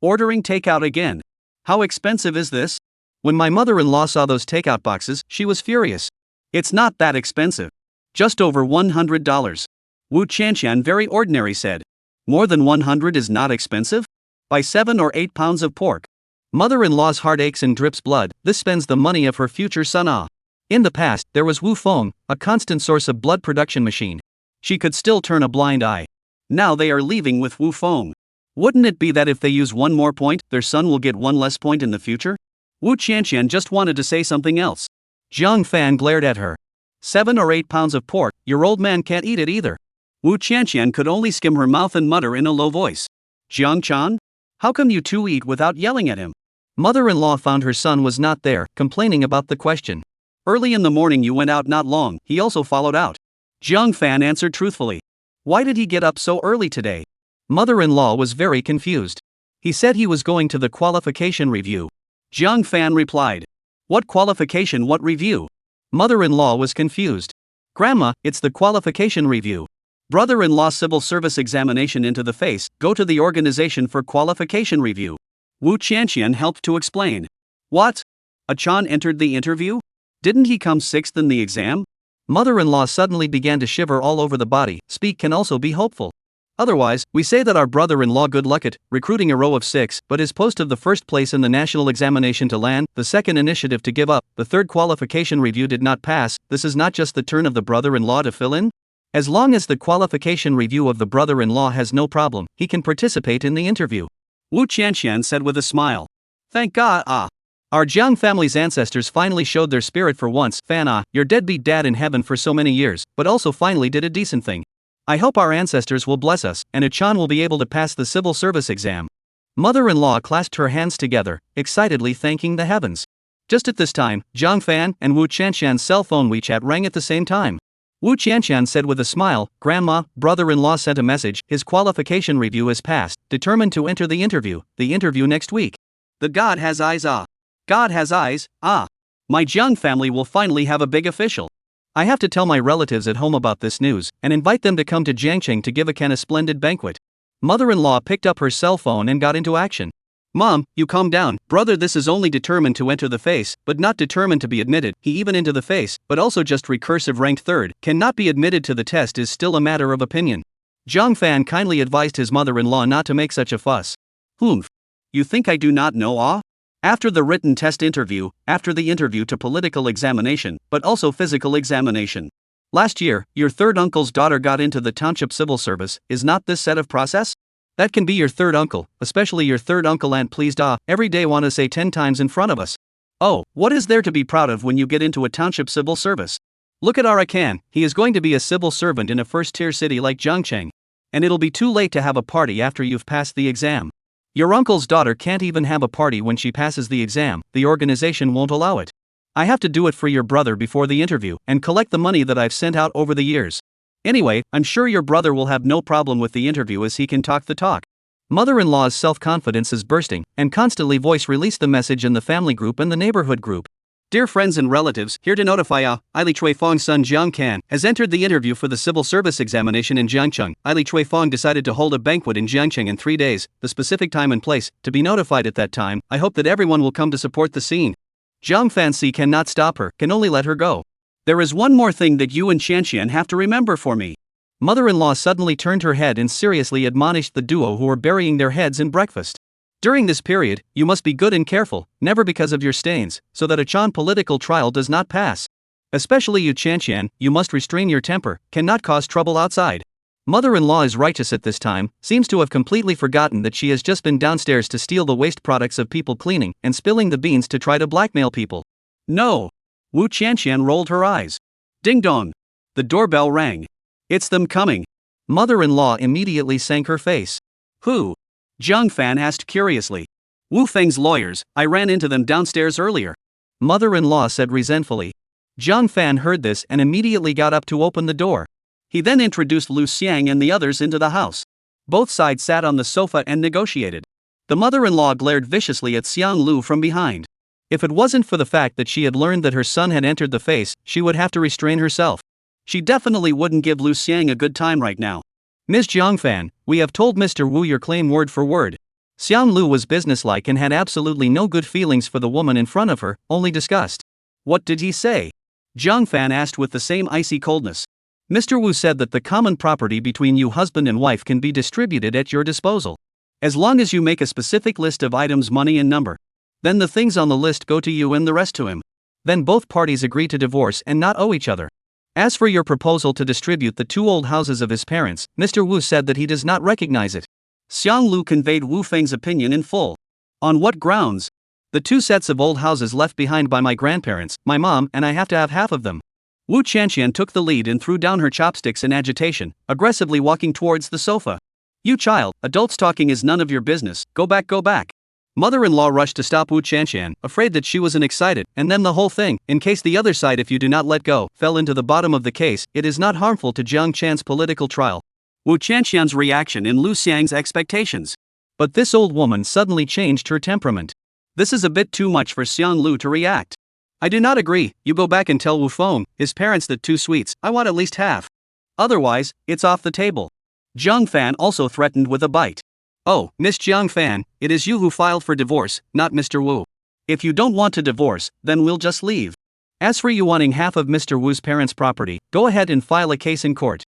Ordering takeout again. How expensive is this? When my mother-in-law saw those takeout boxes, she was furious. It's not that expensive. Just over $100. Wu Qianqian very ordinary said. More than 100 is not expensive? Buy 7 or 8 pounds of pork. Mother-in-law's heart aches and drips blood, this spends the money of her future son-in-law. In the past, there was Wu Feng, a constant source of blood production machine. She could still turn a blind eye. Now they are leaving with Wu Feng. Wouldn't it be that if they use one more point, their son will get one less point in the future? Wu Qianqian just wanted to say something else. Jiang Fan glared at her. 7 or 8 pounds of pork, your old man can't eat it either. Wu Qianqian could only skim her mouth and mutter in a low voice. Jiang Chan? How come you two eat without yelling at him? Mother-in-law found her son was not there, complaining about the question. Early in the morning you went out not long, he also followed out. Jiang Fan answered truthfully. Why did he get up so early today? Mother-in-law was very confused. He said he was going to the qualification review. Jiang Fan replied. What qualification, what review? Mother-in-law was confused. Grandma, it's the qualification review. Brother-in-law civil service examination into the face, go to the organization for qualification review. Wu Qianqian helped to explain. What? A Chan entered the interview? Didn't he come 6th in the exam? Mother-in-law suddenly began to shiver all over the body, speak can also be hopeful. Otherwise, we say that our brother-in-law good luck at recruiting a row of 6, but his post of the first place in the national examination to land, the second initiative to give up, the third qualification review did not pass. This is not just the turn of the brother-in-law to fill in. As long as the qualification review of the brother-in-law has no problem, he can participate in the interview. Wu Qianqian said with a smile. Thank God, our Jiang family's ancestors finally showed their spirit for once. Fan your deadbeat dad in heaven for so many years, but also finally did a decent thing. I hope our ancestors will bless us, and Achan will be able to pass the civil service exam. Mother-in-law clasped her hands together, excitedly thanking the heavens. Just at this time, Jiang Fan and Wu Qianqian's cell phone WeChat rang at the same time. Wu Qianqian said with a smile, Grandma, brother-in-law sent a message, his qualification review is passed, determined to enter the interview next week. The God has eyes, God has eyes, My Jiang family will finally have a big official. I have to tell my relatives at home about this news, and invite them to come to Jiangqing to give Akan a splendid banquet. Mother-in-law picked up her cell phone and got into action. Mom, you calm down, brother, this is only determined to enter the face, but not determined to be admitted. He even into the face, but also just recursive ranked third, cannot be admitted to the test is still a matter of opinion. Jiang Fan kindly advised his mother-in-law not to make such a fuss. Humph. You think I do not know, After the written test interview, after the interview to political examination, but also physical examination. Last year, your third uncle's daughter got into the township civil service, is not this set of process? That can be your third uncle, especially your third uncle aunt pleased every day want to say 10 times in front of us. Oh, what is there to be proud of when you get into a township civil service? Look at our Akan, he is going to be a civil servant in a first-tier city like Jiangcheng. And it'll be too late to have a party after you've passed the exam. Your uncle's daughter can't even have a party when she passes the exam, the organization won't allow it. I have to do it for your brother before the interview, and collect the money that I've sent out over the years. Anyway, I'm sure your brother will have no problem with the interview as he can talk the talk. Mother-in-law's self-confidence is bursting, and constantly released the message in the family group and the neighborhood group. Dear friends and relatives, here to notify Ili Chui Fong's son Jiang Kan has entered the interview for the civil service examination in Jiangcheng. Ili Chui Fong decided to hold a banquet in Jiangcheng in 3 days, the specific time and place, to be notified at that time. I hope that everyone will come to support the scene. Jiang Fancy cannot stop her, can only let her go. There is one more thing that you and Qianqian have to remember for me. Mother-in-law suddenly turned her head and seriously admonished the duo who were burying their heads in breakfast. During this period, you must be good and careful, never because of your stains, so that a Chan political trial does not pass. Especially you Qianqian, you must restrain your temper, cannot cause trouble outside. Mother-in-law is righteous at this time, seems to have completely forgotten that she has just been downstairs to steal the waste products of people cleaning and spilling the beans to try to blackmail people. No. Wu Qianqian rolled her eyes. Ding dong. The doorbell rang. It's them coming. Mother-in-law immediately sank her face. Who? Jiang Fan asked curiously. Wu Feng's lawyers, I ran into them downstairs earlier. Mother-in-law said resentfully. Jiang Fan heard this and immediately got up to open the door. He then introduced Lu Xiang and the others into the house. Both sides sat on the sofa and negotiated. The mother-in-law glared viciously at Xiang Lu from behind. If it wasn't for the fact that she had learned that her son had entered the face, she would have to restrain herself. She definitely wouldn't give Lu Xiang a good time right now. Ms. Jiangfan, we have told Mr. Wu your claim word for word. Xiang Lu was businesslike and had absolutely no good feelings for the woman in front of her, only disgust. What did he say? Jiangfan asked with the same icy coldness. Mr. Wu said that the common property between you husband and wife can be distributed at your disposal. As long as you make a specific list of items, money and number. Then the things on the list go to you and the rest to him. Then both parties agree to divorce and not owe each other. As for your proposal to distribute the 2 old houses of his parents, Mr. Wu said that he does not recognize it. Xiang Lu conveyed Wu Feng's opinion in full. On what grounds? The 2 sets of old houses left behind by my grandparents, my mom, and I have to have half of them. Wu Qianqian took the lead and threw down her chopsticks in agitation, aggressively walking towards the sofa. You child, adults talking is none of your business, go back, go back. Mother-in-law rushed to stop Wu Qianqian, afraid that she wasn't excited, and then the whole thing, in case the other side if you do not let go, fell into the bottom of the case, it is not harmful to Jiang Chan's political trial. Wu Qianqian's reaction in Lu Xiang's expectations. But this old woman suddenly changed her temperament. This is a bit too much for Xiang Lu to react. I do not agree, you go back and tell Wu Feng, his parents that 2 sweets, I want at least half. Otherwise, it's off the table. Jiang Fan also threatened with a bite. Oh, Miss Jiang Fan, it is you who filed for divorce, not Mr. Wu. If you don't want to divorce, then we'll just leave. As for you wanting half of Mr. Wu's parents' property, go ahead and file a case in court.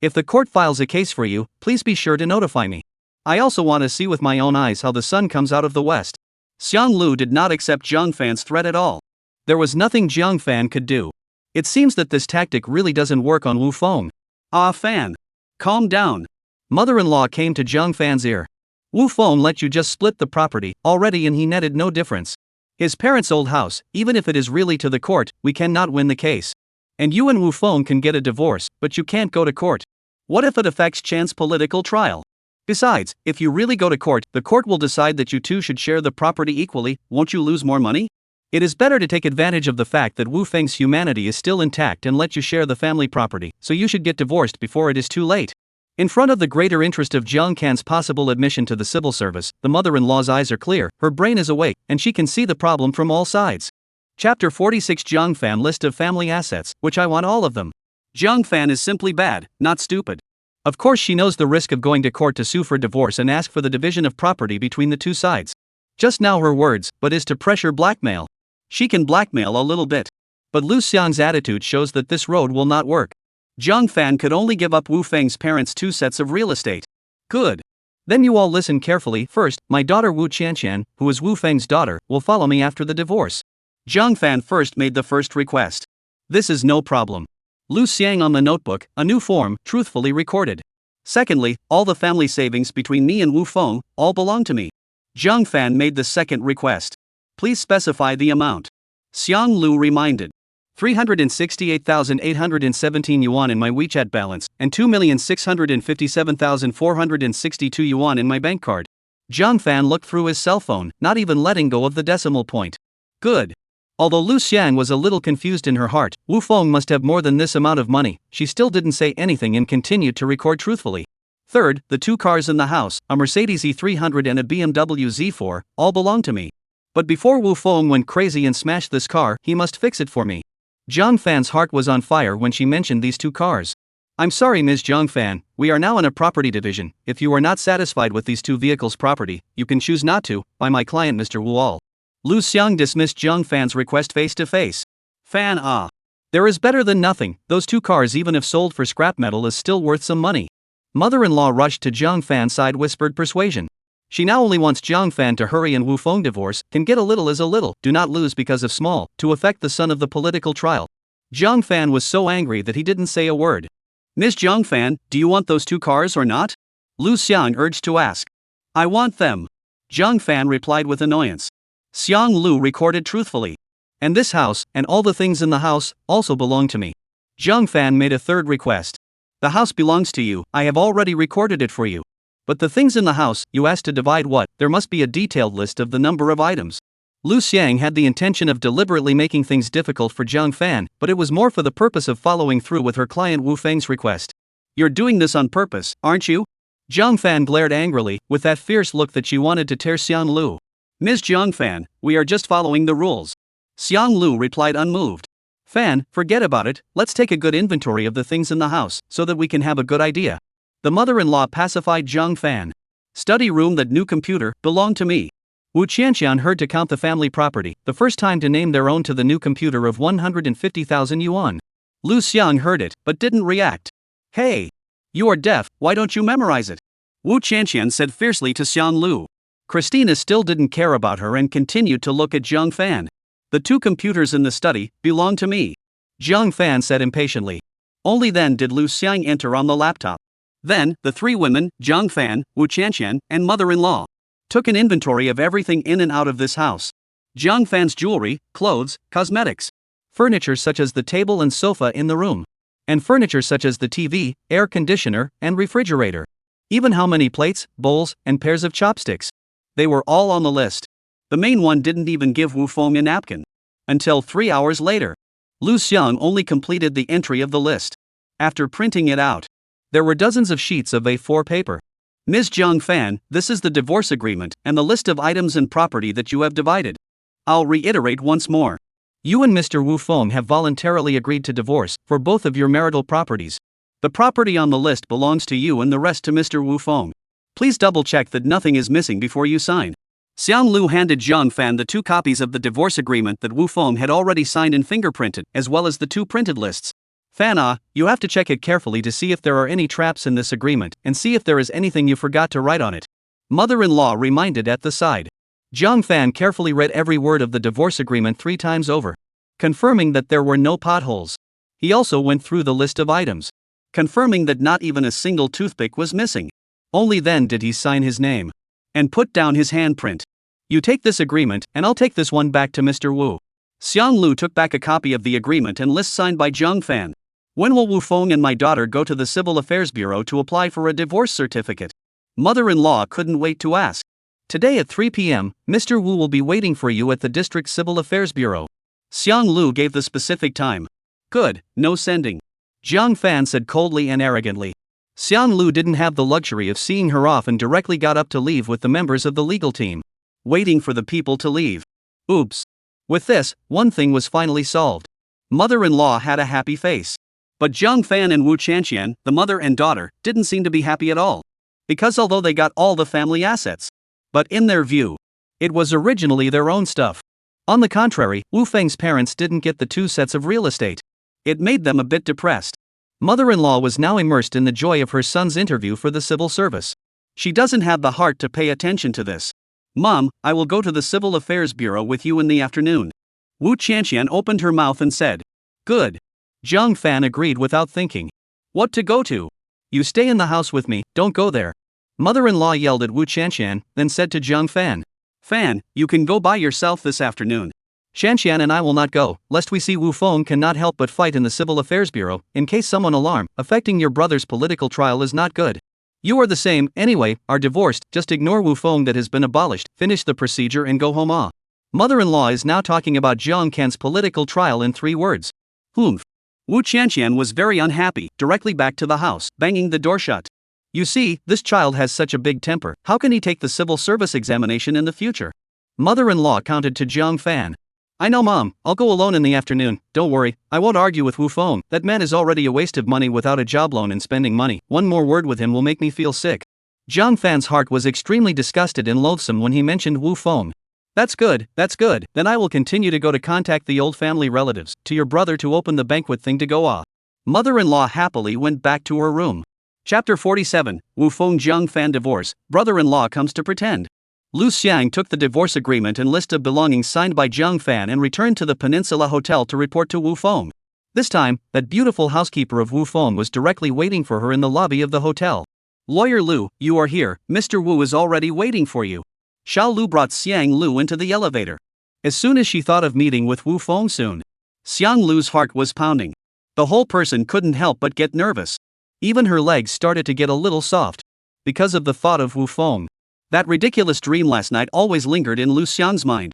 If the court files a case for you, please be sure to notify me. I also want to see with my own eyes how the sun comes out of the west. Xiang Lu did not accept Jiang Fan's threat at all. There was nothing Jiang Fan could do. It seems that this tactic really doesn't work on Wu Feng. Ah, Fan. Calm down. Mother-in-law came to Jiang Fan's ear. Wu Feng let you just split the property already and he netted no difference. His parents' old house, even if it is really to the court, we cannot win the case. And you and Wu Feng can get a divorce, but you can't go to court. What if it affects Chan's political trial? Besides, if you really go to court, the court will decide that you two should share the property equally. Won't you lose more money? It is better to take advantage of the fact that Wu Feng's humanity is still intact and let you share the family property, so you should get divorced before it is too late. In front of the greater interest of Jiang Kan's possible admission to the civil service, the mother-in-law's eyes are clear, her brain is awake, and she can see the problem from all sides. Chapter 46 Jiang Fan List of Family Assets, which I want all of them. Jiang Fan is simply bad, not stupid. Of course she knows the risk of going to court to sue for divorce and ask for the division of property between the two sides. Just now her words, but is to pressure blackmail. She can blackmail a little bit. But Lu Xiang's attitude shows that this road will not work. Jiang Fan could only give up Wu Feng's parents 2 sets of real estate. Good. Then you all listen carefully. First, my daughter Wu Qianqian, who is Wu Feng's daughter, will follow me after the divorce. Jiang Fan first made the first request. This is no problem. Lu Xiang on the notebook, a new form, truthfully recorded. Secondly, all the family savings between me and Wu Feng, all belong to me. Jiang Fan made the second request. Please specify the amount. Xiang Lu reminded. 368,817 yuan in my WeChat balance, and 2,657,462 yuan in my bank card. Jiang Fan looked through his cell phone, not even letting go of the decimal point. Good. Although Lu Xiang was a little confused in her heart, Wu Feng must have more than this amount of money, she still didn't say anything and continued to record truthfully. Third, the 2 cars in the house, a Mercedes E300 and a BMW Z4, all belong to me. But before Wu Feng went crazy and smashed this car, he must fix it for me. Jiang Fan's heart was on fire when she mentioned these 2 cars. I'm sorry Ms. Jiang Fan, we are now in a property division. If you are not satisfied with these 2 vehicles' property, you can choose not to, by my client Mr. Wu Al. Lu Xiang dismissed Jiang Fan's request face to face. Fan there is better than nothing, those 2 cars even if sold for scrap metal is still worth some money. Mother-in-law rushed to Jiang Fan's side whispered persuasion. She now only wants Jiang Fan to hurry and Wu Feng divorce, can get a little is a little, do not lose because of small, to affect the son of the political trial. Jiang Fan was so angry that he didn't say a word. Ms. Jiang Fan, do you want those 2 cars or not? Lu Xiang urged to ask. I want them. Jiang Fan replied with annoyance. Xiang Lu recorded truthfully. And this house, and all the things in the house, also belong to me. Jiang Fan made a third request. The house belongs to you, I have already recorded it for you. But the things in the house, you asked to divide what, there must be a detailed list of the number of items. Lu Xiang had the intention of deliberately making things difficult for Jiang Fan, but it was more for the purpose of following through with her client Wu Feng's request. You're doing this on purpose, aren't you? Jiang Fan glared angrily, with that fierce look that she wanted to tear Xiang Lu. Ms. Jiang Fan, we are just following the rules. Xiang Lu replied unmoved. Fan, forget about it, let's take a good inventory of the things in the house, so that we can have a good idea. The mother-in-law pacified Jiang Fan. Study room, that new computer, belonged to me. Wu Qianqian heard to count the family property, the first time to name their own to the new computer of 150,000 yuan. Lu Xiang heard it, but didn't react. Hey! You are deaf, why don't you memorize it? Wu Qianqian said fiercely to Xiang Lu. Christina still didn't care about her and continued to look at Jiang Fan. The 2 computers in the study belong to me. Jiang Fan said impatiently. Only then did Lu Xiang enter on the laptop. Then, the 3 women, Jiang Fan, Wu Qianqian, and mother-in-law, took an inventory of everything in and out of this house. Jiang Fan's jewelry, clothes, cosmetics, furniture such as the table and sofa in the room, and furniture such as the TV, air conditioner, and refrigerator. Even how many plates, bowls, and pairs of chopsticks. They were all on the list. The main one didn't even give Wu Feng a napkin. Until 3 hours later. Lu Xiang only completed the entry of the list. After printing it out, there were dozens of sheets of A4 paper. Ms. Jiang Fan, this is the divorce agreement and the list of items and property that you have divided. I'll reiterate once more. You and Mr. Wu Feng have voluntarily agreed to divorce for both of your marital properties. The property on the list belongs to you and the rest to Mr. Wu Feng. Please double-check that nothing is missing before you sign. Xiang Lu handed Jiang Fan the 2 copies of the divorce agreement that Wu Feng had already signed and fingerprinted, as well as the 2 printed lists. Fan, you have to check it carefully to see if there are any traps in this agreement and see if there is anything you forgot to write on it. Mother-in-law reminded at the side. Jiang Fan carefully read every word of the divorce agreement 3 times over, confirming that there were no potholes. He also went through the list of items, confirming that not even a single toothpick was missing. Only then did he sign his name and put down his handprint. You take this agreement, and I'll take this one back to Mr. Wu. Xiang Lu took back a copy of the agreement and list signed by Jiang Fan. When will Wu Feng and my daughter go to the Civil Affairs Bureau to apply for a divorce certificate? Mother-in-law couldn't wait to ask. Today at 3 p.m., Mr. Wu will be waiting for you at the District Civil Affairs Bureau. Xiang Lu gave the specific time. Good, no sending. Jiang Fan said coldly and arrogantly. Xiang Lu didn't have the luxury of seeing her off and directly got up to leave with the members of the legal team, waiting for the people to leave. Oops. With this, one thing was finally solved. Mother-in-law had a happy face. But Jiang Fan and Wu Chanxian, the mother and daughter, didn't seem to be happy at all. Because although they got all the family assets, but in their view, it was originally their own stuff. On the contrary, Wu Feng's parents didn't get the 2 sets of real estate. It made them a bit depressed. Mother-in-law was now immersed in the joy of her son's interview for the civil service. She doesn't have the heart to pay attention to this. Mom, I will go to the Civil Affairs Bureau with you in the afternoon. Wu Chanxian opened her mouth and said. Good. Jiang Fan agreed without thinking. What to go to? You stay in the house with me, don't go there. Mother-in-law yelled at Wu Chanxian, then said to Jiang Fan. Fan, you can go by yourself this afternoon. Chanxian and I will not go, lest we see Wu Feng cannot help but fight in the Civil Affairs Bureau, in case someone alarm, affecting your brother's political trial is not good. You are the same, anyway, are divorced, just ignore Wu Feng that has been abolished, finish the procedure and go home. Mother-in-law is now talking about Jiang Kan's political trial in 3 words. Humph. Wu Chanxian was very unhappy, directly back to the house, banging the door shut. You see, this child has such a big temper, how can he take the civil service examination in the future? Mother-in-law counted to Jiang Fan. I know Mom, I'll go alone in the afternoon, don't worry, I won't argue with Wu Feng, that man is already a waste of money without a job loan and spending money, one more word with him will make me feel sick. Jiang Fan's heart was extremely disgusted and loathsome when he mentioned Wu Feng. That's good, then I will continue to go to contact the old family relatives, to your brother to open the banquet thing to go off. Mother-in-law happily went back to her room. Chapter 47, Wu Feng Jiang Fan Divorce, Brother-in-law comes to pretend. Lu Xiang took the divorce agreement and list of belongings signed by Jiang Fan and returned to the Peninsula Hotel to report to Wu Feng. This time, that beautiful housekeeper of Wu Feng was directly waiting for her in the lobby of the hotel. Lawyer Lu, you are here, Mr. Wu is already waiting for you. Xiao Lu brought Xiang Lu into the elevator. As soon as she thought of meeting with Wu Feng soon, Xiang Lu's heart was pounding. The whole person couldn't help but get nervous. Even her legs started to get a little soft, because of the thought of Wu Feng. That ridiculous dream last night always lingered in Lu Xiang's mind.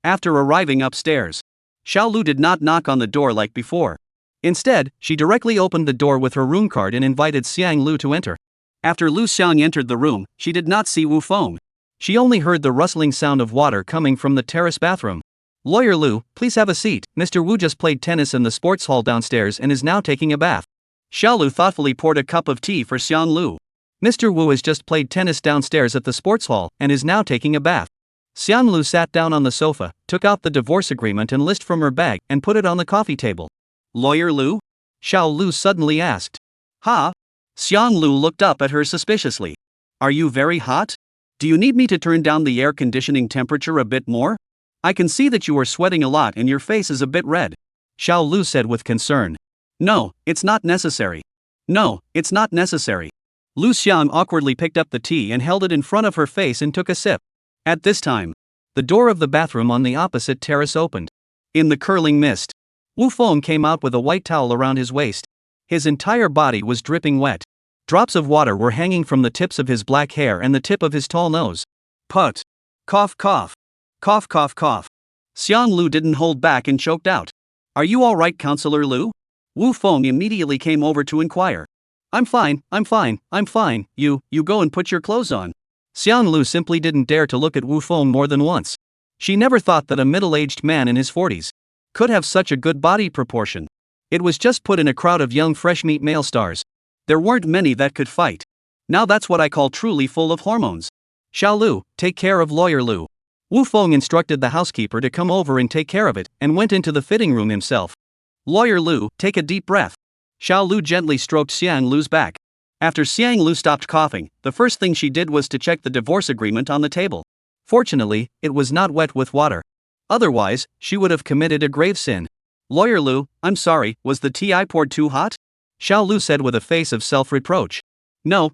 After arriving upstairs, Xiao Lu did not knock on the door like before. Instead, she directly opened the door with her room card and invited Xiang Lu to enter. After Lu Xiang entered the room, she did not see Wu Feng. She only heard the rustling sound of water coming from the terrace bathroom. Lawyer Lu, please have a seat, Mr. Wu just played tennis in the sports hall downstairs and is now taking a bath. Xiao Lu thoughtfully poured a cup of tea for Xiang Lu. Mr. Wu has just played tennis downstairs at the sports hall and is now taking a bath. Xiang Lu sat down on the sofa, took out the divorce agreement and list from her bag and put it on the coffee table. Lawyer Lu? Xiao Lu suddenly asked. Ha? Xiang Lu looked up at her suspiciously. Are you very hot? Do you need me to turn down the air conditioning temperature a bit more? I can see that you are sweating a lot and your face is a bit red. Xiao Lu said with concern. No, it's not necessary. No, it's not necessary. Lu Xiang awkwardly picked up the tea and held it in front of her face and took a sip. At this time, the door of the bathroom on the opposite terrace opened. In the curling mist, Wu Feng came out with a white towel around his waist. His entire body was dripping wet. Drops of water were hanging from the tips of his black hair and the tip of his tall nose. Put. Cough cough. Cough cough cough. Xiang Lu didn't hold back and choked out. Are you all right, Counselor Lu? Wu Feng immediately came over to inquire. I'm fine. You go and put your clothes on. Xiang Lu simply didn't dare to look at Wu Feng more than once. She never thought that a middle-aged man in his 40s could have such a good body proportion. It was just put in a crowd of young fresh-meat male stars. There weren't many that could fight. Now that's what I call truly full of hormones. Xiao Lu, take care of Lawyer Lu. Wu Feng instructed the housekeeper to come over and take care of it, and went into the fitting room himself. Lawyer Lu, take a deep breath. Xiao Lu gently stroked Xiang Lu's back. After Xiang Lu stopped coughing, the first thing she did was to check the divorce agreement on the table. Fortunately, it was not wet with water. Otherwise, she would have committed a grave sin. Lawyer Lu, I'm sorry, was the tea I poured too hot? Xiao Lu said with a face of self-reproach. No,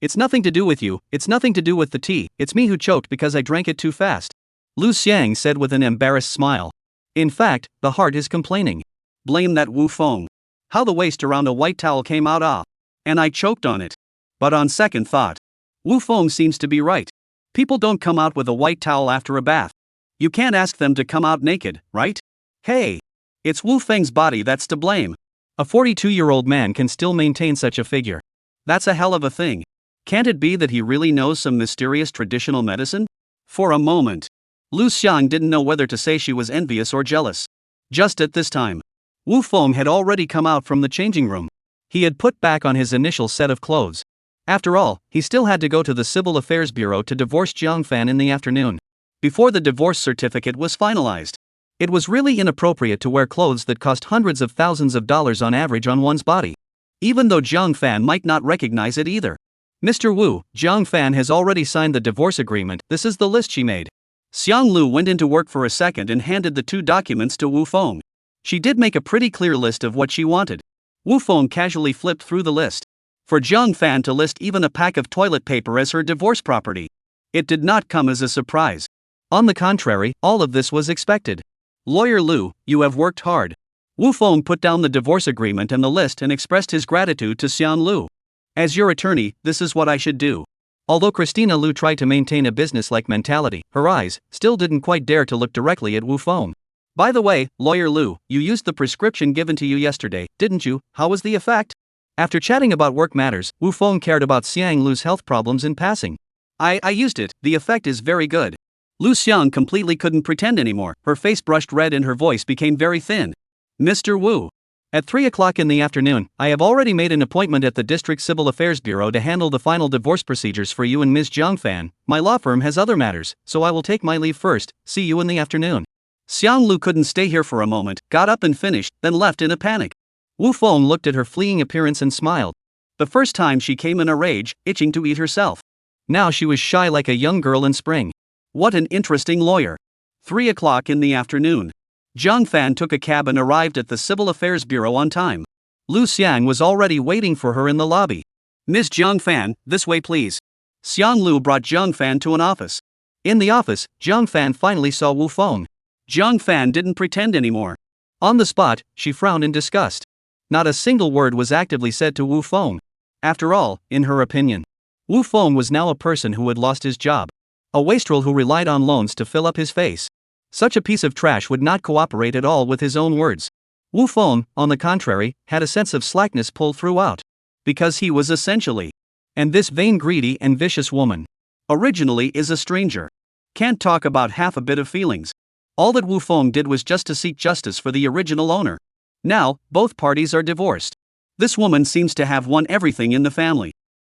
it's nothing to do with you, it's nothing to do with the tea, it's me who choked because I drank it too fast. Lu Xiang said with an embarrassed smile. In fact, the heart is complaining. Blame that Wu Feng. How the waist around a white towel came out and I choked on it. But on second thought, Wu Feng seems to be right. People don't come out with a white towel after a bath. You can't ask them to come out naked, right? Hey! It's Wu Feng's body that's to blame. A 42-year-old man can still maintain such a figure. That's a hell of a thing. Can't it be that he really knows some mysterious traditional medicine? For a moment, Lu Xiang didn't know whether to say she was envious or jealous. Just at this time, Wu Feng had already come out from the changing room. He had put back on his initial set of clothes. After all, he still had to go to the Civil Affairs Bureau to divorce Jiang Fan in the afternoon, before the divorce certificate was finalized. It was really inappropriate to wear clothes that cost hundreds of thousands of dollars on average on one's body. Even though Jiang Fan might not recognize it either. Mr. Wu, Jiang Fan has already signed the divorce agreement, this is the list she made. Xiang Lu went into work for a second and handed the 2 documents to Wu Feng. She did make a pretty clear list of what she wanted. Wu Feng casually flipped through the list. For Jiang Fan to list even a pack of toilet paper as her divorce property. It did not come as a surprise. On the contrary, all of this was expected. Lawyer Lu, you have worked hard. Wu Feng put down the divorce agreement and the list and expressed his gratitude to Xiang Lu. As your attorney, this is what I should do. Although Christina Lu tried to maintain a business-like mentality, her eyes still didn't quite dare to look directly at Wu Feng. By the way, Lawyer Lu, you used the prescription given to you yesterday, didn't you? How was the effect? After chatting about work matters, Wu Feng cared about Xiang Lu's health problems in passing. I used it, the effect is very good. Lu Xiang completely couldn't pretend anymore, her face brushed red and her voice became very thin. Mr. Wu. At 3 o'clock in the afternoon, I have already made an appointment at the District Civil Affairs Bureau to handle the final divorce procedures for you and Ms. Jiang Fan. My law firm has other matters, so I will take my leave first, see you in the afternoon. Xiang Lu couldn't stay here for a moment, got up and finished, then left in a panic. Wu Feng looked at her fleeing appearance and smiled. The first time she came in a rage, itching to eat herself. Now she was shy like a young girl in spring. What an interesting lawyer. 3 o'clock in the afternoon. Jiang Fan took a cab and arrived at the Civil Affairs Bureau on time. Lu Xiang was already waiting for her in the lobby. Ms. Jiang Fan, this way please. Xiang Lu brought Jiang Fan to an office. In the office, Jiang Fan finally saw Wu Feng. Jiang Fan didn't pretend anymore. On the spot, she frowned in disgust. Not a single word was actively said to Wu Feng. After all, in her opinion, Wu Feng was now a person who had lost his job. A wastrel who relied on loans to fill up his face. Such a piece of trash would not cooperate at all with his own words. Wu Feng, on the contrary, had a sense of slackness pull throughout. Because he was essentially. And this vain, greedy and vicious woman. Originally is a stranger. Can't talk about half a bit of feelings. All that Wu Feng did was just to seek justice for the original owner. Now, both parties are divorced. This woman seems to have won everything in the family.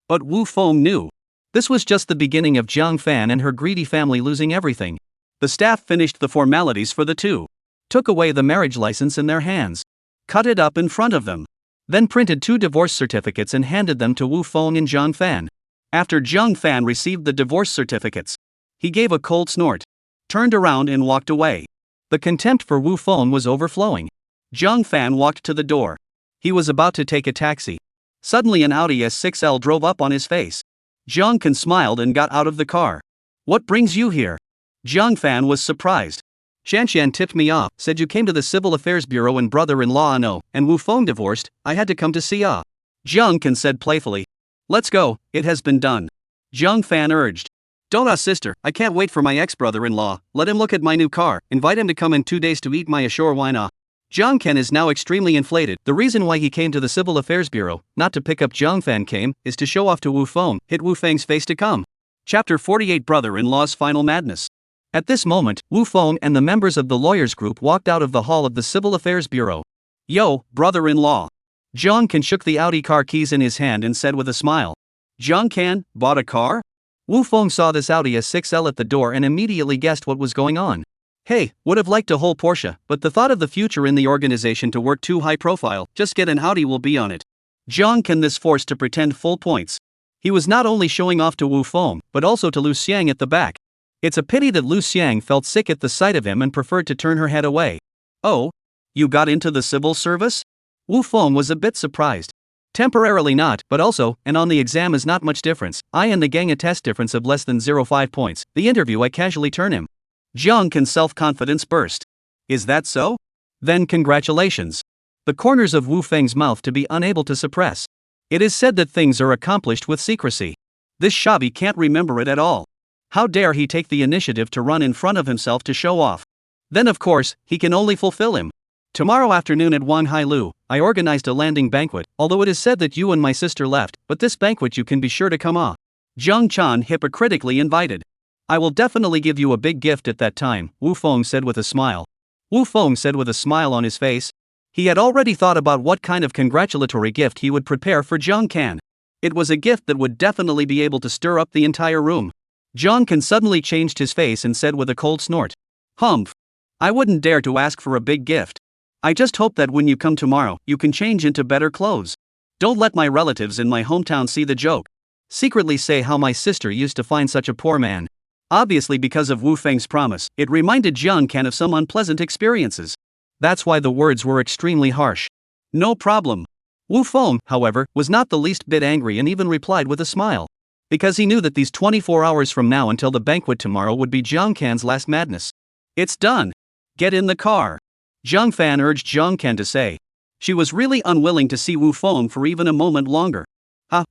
But Wu Feng knew. This was just the beginning of Jiang Fan and her greedy family losing everything. The staff finished the formalities for the two. Took away the marriage license in their hands. Cut it up in front of them. Then printed 2 divorce certificates and handed them to Wu Feng and Jiang Fan. After Jiang Fan received the divorce certificates, he gave a cold snort, turned around and walked away. The contempt for Wu Feng was overflowing. Jiang Fan walked to the door. He was about to take a taxi. Suddenly an Audi S6L drove up on his face. Jiang Fan smiled and got out of the car. What brings you here? Jiang Fan was surprised. Shanshan tipped me off, said you came to the Civil Affairs Bureau and brother-in-law know, and Wu Feng divorced, I had to come to see ya. Jiang Fan said playfully. Let's go, it has been done. Jiang Fan urged. Don't sister, I can't wait for my ex-brother-in-law, let him look at my new car, invite him to come in 2 days to eat my ashore wine. Jiang Fan is now extremely inflated. The reason why he came to the Civil Affairs Bureau, not to pick up Jiang Fan came, is to show off to Wu Feng, hit Wu Feng's face to come. Chapter 48 Brother-in-law's Final Madness. At this moment, Wu Feng and the members of the lawyers group walked out of the hall of the Civil Affairs Bureau. Yo, brother-in-law. Jiang Fan shook the Audi car keys in his hand and said with a smile. Jiang Fan, bought a car? Wu Feng saw this Audi S6L at the door and immediately guessed what was going on. Hey, would have liked to hold Portia, but the thought of the future in the organization to work too high profile, just get an Audi will be on it. Jiang Can this forced to pretend full points. He was not only showing off to Wu Feng, but also to Lu Xiang at the back. It's a pity that Lu Xiang felt sick at the sight of him and preferred to turn her head away. Oh? You got into the civil service? Wu Feng was a bit surprised. Temporarily not, but also, and on the exam is not much difference. I and the gang a test difference of less than 0.5 points. The interview I casually turn him. Jiang Can's self-confidence burst. Is that so? Then congratulations. The corners of Wu Feng's mouth to be unable to suppress. It is said that things are accomplished with secrecy. This Shabi can't remember it at all. How dare he take the initiative to run in front of himself to show off? Then of course, he can only fulfill him. Tomorrow afternoon at Wanghailu, I organized a landing banquet, although it is said that you and my sister left, but this banquet you can be sure to come off. Jiang Chan hypocritically invited. I will definitely give you a big gift at that time, Wu Feng said with a smile. Wu Feng said with a smile on his face. He had already thought about what kind of congratulatory gift he would prepare for Jiang Can. It was a gift that would definitely be able to stir up the entire room. Jiang Can suddenly changed his face and said with a cold snort. Humph. I wouldn't dare to ask for a big gift. I just hope that when you come tomorrow, you can change into better clothes. Don't let my relatives in my hometown see the joke. Secretly say how my sister used to find such a poor man. Obviously because of Wu Feng's promise, it reminded Jiang Can of some unpleasant experiences. That's why the words were extremely harsh. No problem. Wu Feng, however, was not the least bit angry and even replied with a smile. Because he knew that these 24 hours from now until the banquet tomorrow would be Jiang Can's last madness. It's done. Get in the car. Jiang Fan urged Jiang Can to say. She was really unwilling to see Wu Feng for even a moment longer.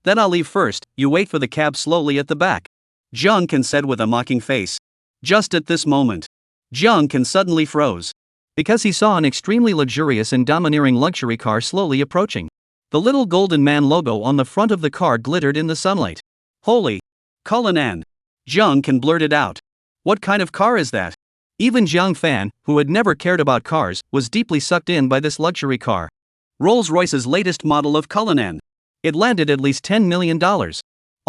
Then I'll leave first, you wait for the cab slowly at the back. Jiang Can said with a mocking face. Just at this moment, Jiang Can suddenly froze. Because he saw an extremely luxurious and domineering luxury car slowly approaching. The little golden man logo on the front of the car glittered in the sunlight. Holy! Cullinan! Jiang Can blurted out. What kind of car is that? Even Jiang Fan, who had never cared about cars, was deeply sucked in by this luxury car. Rolls-Royce's latest model of Cullinan. It landed at least $10 million.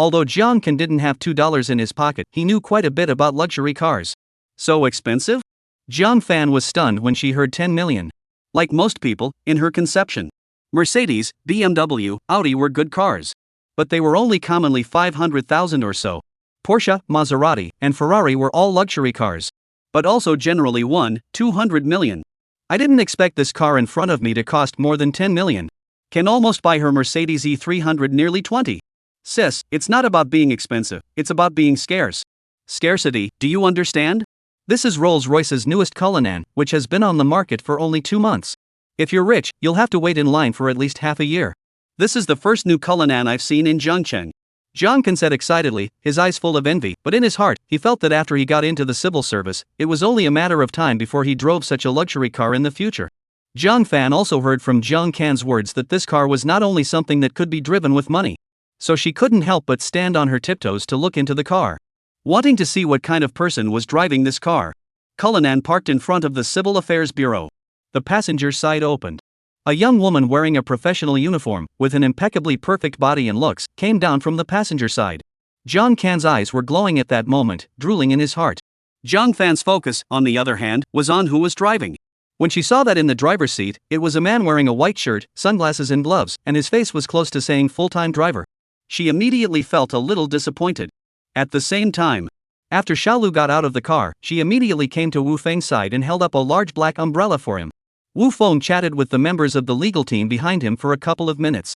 Although Jiang Can didn't have $2 in his pocket, he knew quite a bit about luxury cars. So expensive? Jiang Fan was stunned when she heard 10 million. Like most people, in her conception, Mercedes, BMW, Audi were good cars. But they were only commonly 500,000 or so. Porsche, Maserati, and Ferrari were all luxury cars. But also generally 200 million. I didn't expect this car in front of me to cost more than 10 million. Can almost buy her Mercedes E300 nearly 20. Sis, it's not about being expensive, it's about being scarce. Scarcity, do you understand? This is Rolls-Royce's newest Cullinan, which has been on the market for only 2 months. If you're rich, you'll have to wait in line for at least half a year. This is the first new Cullinan I've seen in Zhengcheng. Jiang Can said excitedly, his eyes full of envy, but in his heart, he felt that after he got into the civil service, it was only a matter of time before he drove such a luxury car in the future. Jiang Fan also heard from Jiang Can's words that this car was not only something that could be driven with money. So she couldn't help but stand on her tiptoes to look into the car. Wanting to see what kind of person was driving this car, Cullinan parked in front of the Civil Affairs Bureau. The passenger side opened. A young woman wearing a professional uniform, with an impeccably perfect body and looks, came down from the passenger side. Jiang Can's eyes were glowing at that moment, drooling in his heart. Jiang Fan's focus, on the other hand, was on who was driving. When she saw that in the driver's seat, it was a man wearing a white shirt, sunglasses and gloves, and his face was close to saying full-time driver. She immediately felt a little disappointed. At the same time, after Xiaolu got out of the car, she immediately came to Wu Feng's side and held up a large black umbrella for him. Wu Feng chatted with the members of the legal team behind him for a couple of minutes.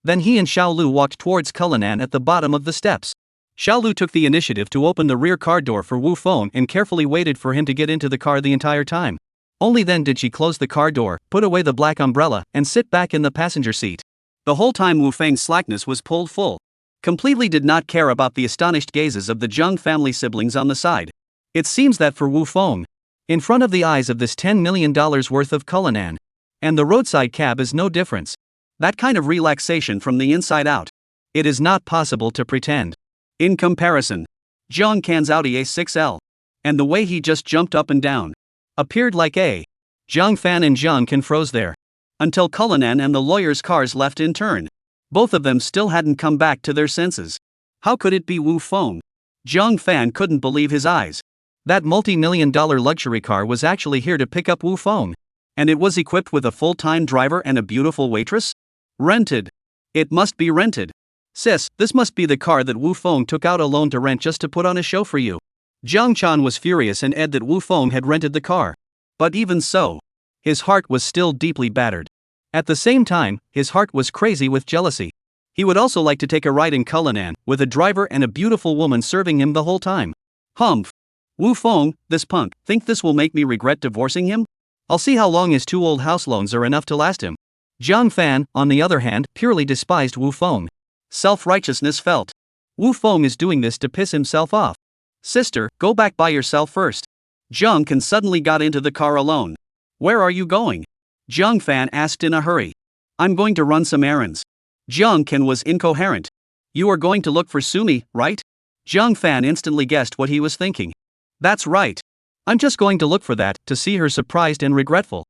Then he and Xiaolu walked towards Cullinan at the bottom of the steps. Xiaolu took the initiative to open the rear car door for Wu Feng and carefully waited for him to get into the car the entire time. Only then did she close the car door, put away the black umbrella, and sit back in the passenger seat. The whole time Wu Feng's slackness was pulled full. Completely did not care about the astonished gazes of the Zheng family siblings on the side. It seems that for Wu Feng, in front of the eyes of this $10 million worth of Cullinan, and the roadside cab is no difference. That kind of relaxation from the inside out. It is not possible to pretend. In comparison, Jiang Can's Audi A6L, and the way he just jumped up and down, appeared like a. Jiang Fan and Jiang Can froze there. Until Cullinan and the lawyer's cars left in turn. Both of them still hadn't come back to their senses. How could it be Wu Feng? Jiang Fan couldn't believe his eyes. That multi-million-dollar luxury car was actually here to pick up Wu Feng. And it was equipped with a full-time driver and a beautiful waitress? Rented. It must be rented. Sis, this must be the car that Wu Feng took out alone to rent just to put on a show for you. Jiang Chan was furious and said that Wu Feng had rented the car. But even so, his heart was still deeply battered. At the same time, his heart was crazy with jealousy. He would also like to take a ride in Cullinan, with a driver and a beautiful woman serving him the whole time. Humph. Wu Feng, this punk, think this will make me regret divorcing him? I'll see how long his 2 old house loans are enough to last him. Jiang Fan, on the other hand, purely despised Wu Feng. Self-righteousness felt. Wu Feng is doing this to piss himself off. Sister, go back by yourself first. Jiang Kan suddenly got into the car alone. Where are you going? Jiang Fan asked in a hurry. I'm going to run some errands. Jiang Kan was incoherent. You are going to look for Sumi, right? Jiang Fan instantly guessed what he was thinking. That's right. I'm just going to look for that, to see her surprised and regretful.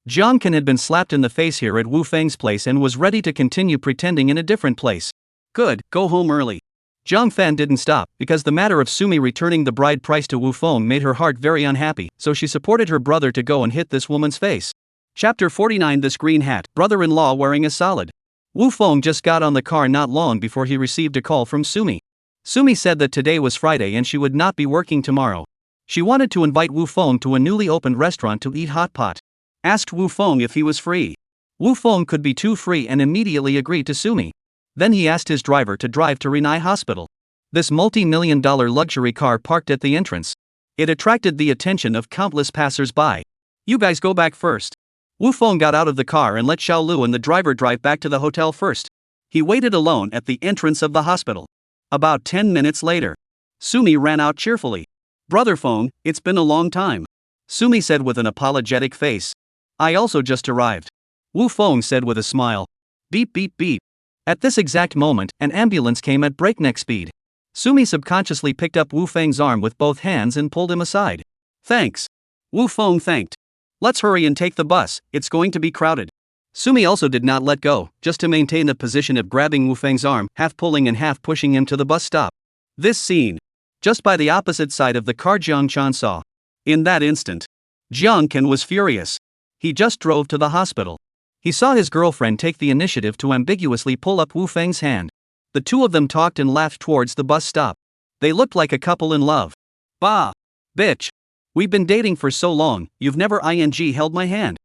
Jiang Kan had been slapped in the face here at Wu Feng's place and was ready to continue pretending in a different place. Good, go home early. Jiang Fan didn't stop, because the matter of Sumi returning the bride price to Wu Feng made her heart very unhappy, so she supported her brother to go and hit this woman's face. Chapter 49. This green hat, brother-in-law wearing a solid. Wu Feng just got on the car not long before he received a call from Sumi. Sumi said that today was Friday and she would not be working tomorrow. She wanted to invite Wu Feng to a newly opened restaurant to eat hot pot. Asked Wu Feng if he was free. Wu Feng could be too free and immediately agreed to Sumi. Then he asked his driver to drive to Renai Hospital. This multi-million-dollar luxury car parked at the entrance. It attracted the attention of countless passers-by. You guys go back first. Wu Feng got out of the car and let Xiao Lu and the driver drive back to the hotel first. He waited alone at the entrance of the hospital. About 10 minutes later, Sumi ran out cheerfully. Brother Feng, it's been a long time. Sumi said with an apologetic face. I also just arrived. Wu Feng said with a smile. Beep beep beep. At this exact moment, an ambulance came at breakneck speed. Sumi subconsciously picked up Wu Feng's arm with both hands and pulled him aside. Thanks. Wu Feng thanked. Let's hurry and take the bus, it's going to be crowded. Sumi also did not let go, just to maintain the position of grabbing Wu Feng's arm, half pulling and half pushing him to the bus stop. This scene, just by the opposite side of the car Jiang Chan saw. In that instant, Jiang Kan was furious. He just drove to the hospital. He saw his girlfriend take the initiative to ambiguously pull up Wu Feng's hand. The two of them talked and laughed towards the bus stop. They looked like a couple in love. Bah! Bitch! We've been dating for so long, you've never held my hand.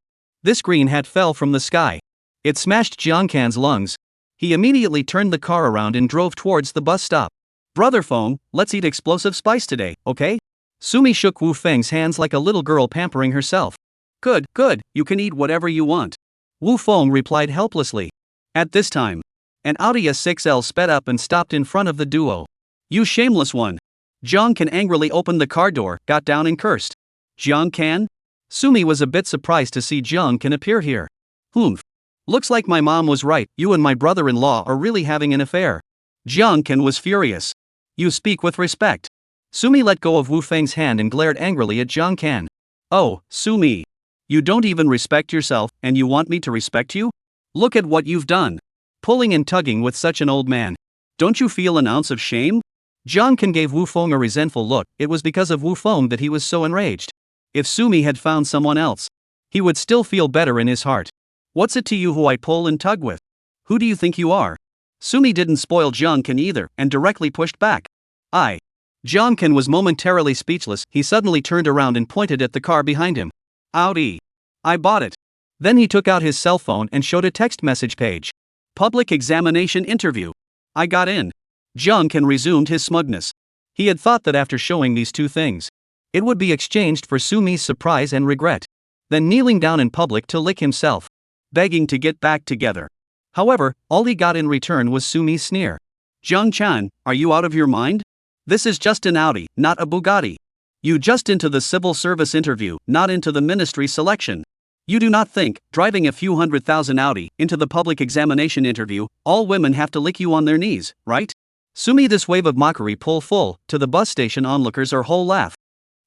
This green hat fell from the sky. It smashed Jiang Kan's lungs. He immediately turned the car around and drove towards the bus stop. Brother Feng, let's eat explosive spice today, okay? Sumi shook Wu Feng's hands like a little girl pampering herself. Good, good, you can eat whatever you want. Wu Feng replied helplessly. At this time, an Audi A6L sped up and stopped in front of the duo. You shameless one. Jiang Kan angrily opened the car door, got down and cursed. Jiang Kan? Sumi was a bit surprised to see Jiang Kan appear here. Humph. Looks like my mom was right, you and my brother-in-law are really having an affair. Jiang Kan was furious. You speak with respect. Sumi let go of Wu Feng's hand and glared angrily at Jiang Kan. Oh, Sumi. You don't even respect yourself, and you want me to respect you? Look at what you've done. Pulling and tugging with such an old man. Don't you feel an ounce of shame? Jiang Kan gave Wu Feng a resentful look. It was because of Wu Feng that he was so enraged. If Sumi had found someone else, he would still feel better in his heart. What's it to you who I pull and tug with? Who do you think you are? Sumi didn't spoil Jiang Kan either, and directly pushed back. Jiang Kan was momentarily speechless. He suddenly turned around and pointed at the car behind him. Audi. I bought it. Then he took out his cell phone and showed a text message page. Public examination interview. I got in. Jiang Kan resumed his smugness. He had thought that after showing these two things, it would be exchanged for Sumi's surprise and regret. Then kneeling down in public to lick himself. Begging to get back together. However, all he got in return was Sumi's sneer. Jiang Chan, are you out of your mind? This is just an Audi, not a Bugatti. You just into the civil service interview, not into the ministry selection. You do not think, driving a few $100,000 Audi into the public examination interview, all women have to lick you on their knees, right? Sumi, this wave of mockery pull full, to the bus station onlookers are whole laugh.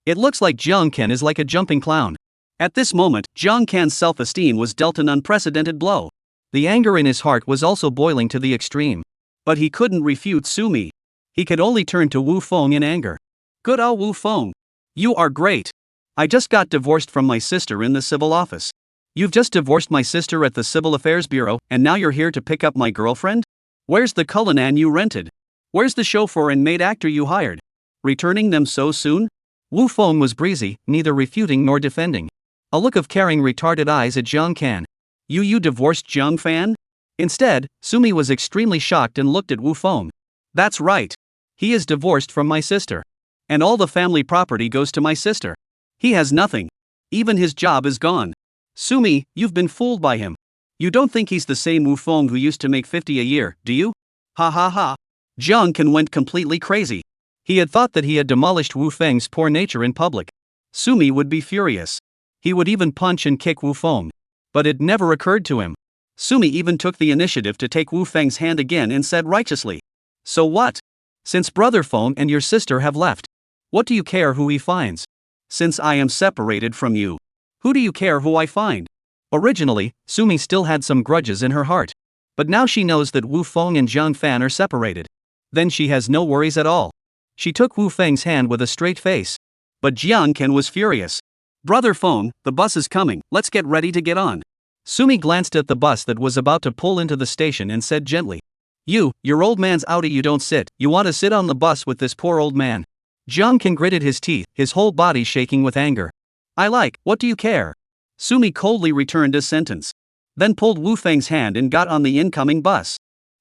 It looks like Jiang Kan is like a jumping clown. At this moment, Jiang Kan's self-esteem was dealt an unprecedented blow. The anger in his heart was also boiling to the extreme. But he couldn't refute Sumi. He could only turn to Wu Feng in anger. Good old Wu Feng. You are great. I just got divorced from my sister in the civil office. You've just divorced my sister at the Civil Affairs Bureau, and now you're here to pick up my girlfriend? Where's the Cullinan you rented? Where's the chauffeur and maid actor you hired? Returning them so soon? Wu Feng was breezy, neither refuting nor defending. A look of caring retarded eyes at Jiang Kan. You divorced Jiang Fan? Instead, Sumi was extremely shocked and looked at Wu Feng. That's right. He is divorced from my sister. And all the family property goes to my sister. He has nothing. Even his job is gone. Sumi, you've been fooled by him. You don't think he's the same Wu Feng who used to make 50 a year, do you? Ha ha ha. Jiang Kan went completely crazy. He had thought that he had demolished Wu Feng's poor nature in public. Sumi would be furious. He would even punch and kick Wu Feng. But it never occurred to him. Sumi even took the initiative to take Wu Feng's hand again and said righteously, "So what? Since Brother Feng and your sister have left, what do you care who he finds? Since I am separated from you, who do you care who I find?" Originally, Sumi still had some grudges in her heart. But now she knows that Wu Feng and Jiang Fan are separated. Then she has no worries at all. She took Wu Feng's hand with a straight face. But Jiang Kan was furious. "Brother Feng, the bus is coming, let's get ready to get on." Sumi glanced at the bus that was about to pull into the station and said gently, Your old man's outie, you don't sit, you want to sit on the bus with this poor old man." Jiang Kan gritted his teeth, his whole body shaking with anger. What do you care?" Sumi coldly returned his sentence. Then pulled Wu Feng's hand and got on the incoming bus.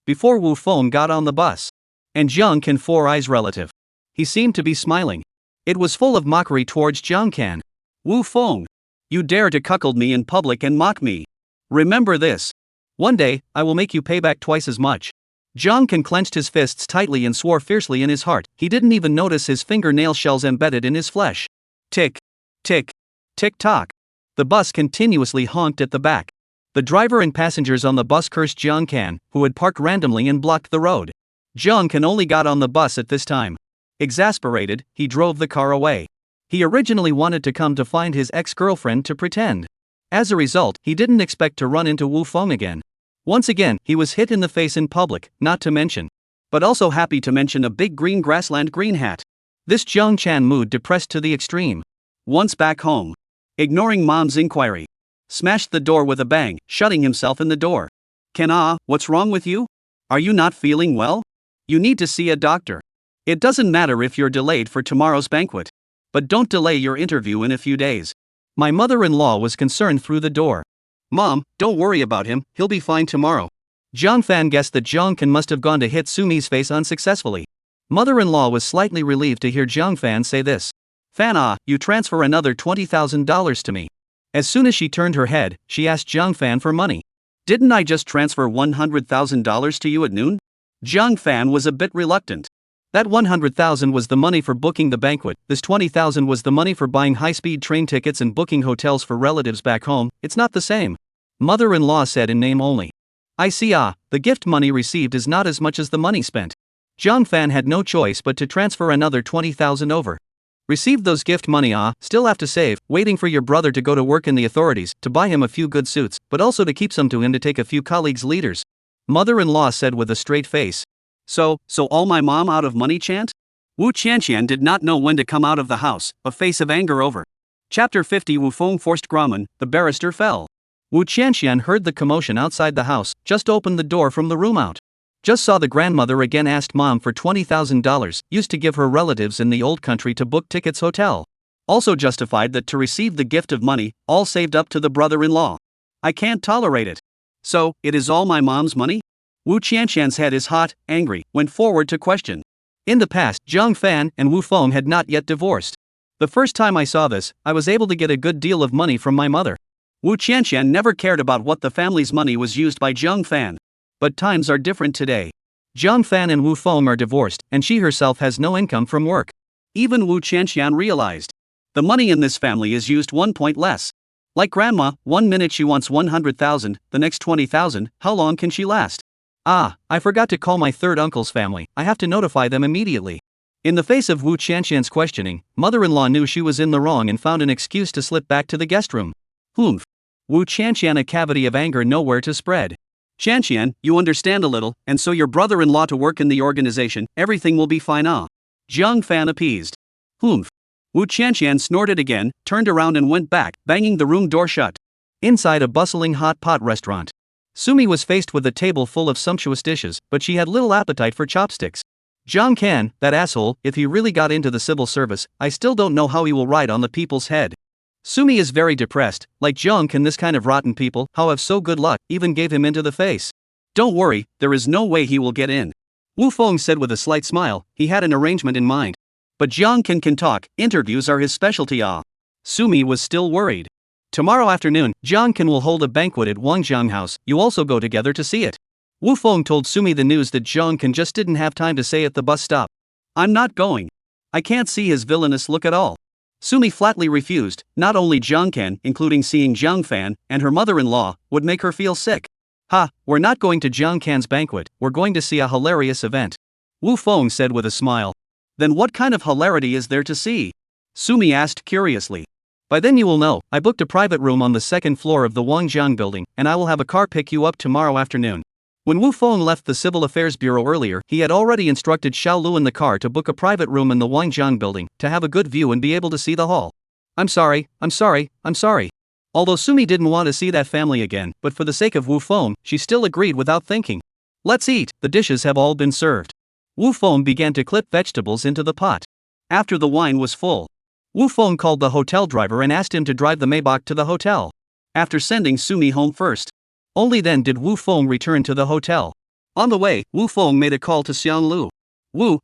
Before Wu Feng got on the bus. And Jiang Kan Four Eyes relative. He seemed to be smiling. It was full of mockery towards Jiang Kan. "Wu Feng, you dare to cuckold me in public and mock me. Remember this. One day, I will make you pay back twice as much." Jiang Kan clenched his fists tightly and swore fiercely in his heart. He didn't even notice his fingernail shells embedded in his flesh. Tick, tick, tick tock. The bus continuously honked at the back. The driver and passengers on the bus cursed Jiang Kan, who had parked randomly and blocked the road. Jiang Kan only got on the bus at this time. Exasperated, he drove the car away. He originally wanted to come to find his ex-girlfriend to pretend. As a result, he didn't expect to run into Wu Feng again. Once again, he was hit in the face in public, not to mention. But also happy to mention a big green grassland green hat. This Jiang Chan mood depressed to the extreme. Once back home, ignoring mom's inquiry, smashed the door with a bang, shutting himself in the door. What's wrong with you? Are you not feeling well? You need to see a doctor. It doesn't matter if you're delayed for tomorrow's banquet. But don't delay your interview in a few days. My mother-in-law was concerned through the door. Mom, don't worry about him, he'll be fine tomorrow. Jiang Fan guessed that Jiang Kan must have gone to hit Sumi's face unsuccessfully. Mother-in-law was slightly relieved to hear Jiang Fan say this. Fan, you transfer another $20,000 to me. As soon as she turned her head, she asked Jiang Fan for money. Didn't I just transfer $100,000 to you at noon? Jiang Fan was a bit reluctant. That $100,000 was the money for booking the banquet, this $20,000 was the money for buying high-speed train tickets and booking hotels for relatives back home. It's not the same. Mother-in-law said in name only. I see, the gift money received is not as much as the money spent. Jiang Fan had no choice but to transfer another $20,000 over. Received those gift money, still have to save, waiting for your brother to go to work in the authorities, to buy him a few good suits, but also to keep some to him to take a few colleagues' leaders. Mother-in-law said with a straight face. So all my mom out of money chant? Wu Qianqian did not know when to come out of the house, a face of anger over. Chapter 50 Wu Feng forced Grauman, the barrister fell. Wu Qianqian heard the commotion outside the house, just opened the door from the room out. Just saw the grandmother again asked mom for $20,000, used to give her relatives in the old country to book tickets hotel. Also justified that to receive the gift of money, all saved up to the brother-in-law. I can't tolerate it. So, it is all my mom's money? Wu Qianqian's head is hot, angry, went forward to question. In the past, Jiang Fan and Wu Feng had not yet divorced. The first time I saw this, I was able to get a good deal of money from my mother. Wu Qianqian never cared about what the family's money was used by Jiang Fan. But times are different today. Jiang Fan and Wu Feng are divorced, and she herself has no income from work. Even Wu Qianqian realized. The money in this family is used 1 point less. Like grandma, 1 minute she wants 100,000, the next 20,000, how long can she last? I forgot to call my third uncle's family, I have to notify them immediately. In the face of Wu Qianqian's questioning, mother-in-law knew she was in the wrong and found an excuse to slip back to the guest room. Humph. Wu Qianqian, a cavity of anger nowhere to spread. Qianqian, you understand a little, and so your brother-in-law to work in the organization, everything will be fine. Jiang Fan appeased. Humph. Wu Qianqian snorted again, turned around and went back, banging the room door shut. Inside a bustling hot pot restaurant, Sumi was faced with a table full of sumptuous dishes, but she had little appetite for chopsticks. Jiang Kan, that asshole, if he really got into the civil service, I still don't know how he will ride on the people's head. Sumi is very depressed, like Jiang Kan, this kind of rotten people, how have so good luck, even gave him into the face. Don't worry, there is no way he will get in. Wu Feng said with a slight smile, he had an arrangement in mind. But Jiang Kan can talk, interviews are his specialty. Sumi was still worried. Tomorrow afternoon, Jiang Kan will hold a banquet at Wangjiang House, you also go together to see it. Wu Feng told Sumi the news that Jiang Kan just didn't have time to say at the bus stop. I'm not going. I can't see his villainous look at all. Sumi flatly refused. Not only Jiang Kan, including seeing Jiang Fan and her mother-in-law, would make her feel sick. Ha, we're not going to Jiang Kan's banquet, we're going to see a hilarious event. Wu Feng said with a smile. Then what kind of hilarity is there to see? Sumi asked curiously. By then you will know, I booked a private room on the second floor of the Wangjiang building, and I will have a car pick you up tomorrow afternoon. When Wu Feng left the Civil Affairs Bureau earlier, he had already instructed Xiao Lu in the car to book a private room in the Wangjiang building, to have a good view and be able to see the hall. I'm sorry. Although Sumi didn't want to see that family again, but for the sake of Wu Feng, she still agreed without thinking. Let's eat, the dishes have all been served. Wu Feng began to clip vegetables into the pot. After the wine was full, Wu Feng called the hotel driver and asked him to drive the Maybach to the hotel. After sending Sumi home first. Only then did Wu Feng return to the hotel. On the way, Wu Feng made a call to Xiang Lu.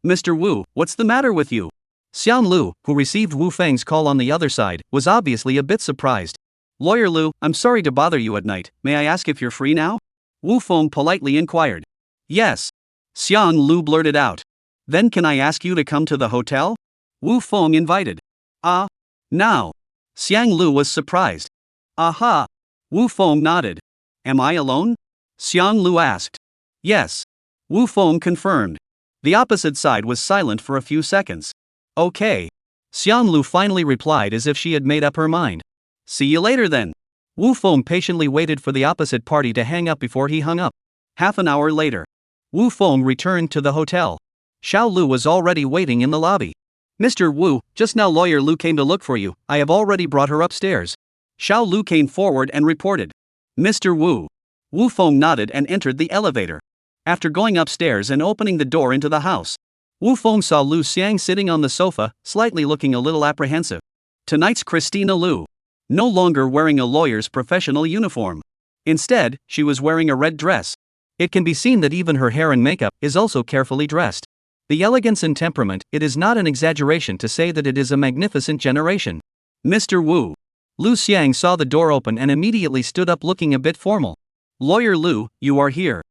Mr. Wu, what's the matter with you? Xiang Lu, who received Wu Feng's call on the other side, was obviously a bit surprised. Lawyer Lu, I'm sorry to bother you at night, may I ask if you're free now? Wu Feng politely inquired. Yes. Xiang Lu blurted out. Then can I ask you to come to the hotel? Wu Feng invited. Now. Xiang Lu was surprised. Aha. Wu Feng nodded. Am I alone? Xiang Lu asked. Yes. Wu Feng confirmed. The opposite side was silent for a few seconds. Okay. Xiang Lu finally replied as if she had made up her mind. See you later then. Wu Feng patiently waited for the opposite party to hang up before he hung up. Half an hour later, Wu Feng returned to the hotel. Xiao Lu was already waiting in the lobby. Mr. Wu, just now Lawyer Lu came to look for you, I have already brought her upstairs. Xiao Lu came forward and reported. Mr. Wu. Wu Feng nodded and entered the elevator. After going upstairs and opening the door into the house, Wu Feng saw Lu Xiang sitting on the sofa, slightly looking a little apprehensive. Tonight's Christina Lu. No longer wearing a lawyer's professional uniform. Instead, she was wearing a red dress. It can be seen that even her hair and makeup is also carefully dressed. The elegance and temperament, it is not an exaggeration to say that it is a magnificent generation. Mr. Wu. Lu Xiang saw the door open and immediately stood up looking a bit formal. Lawyer Lu, you are here.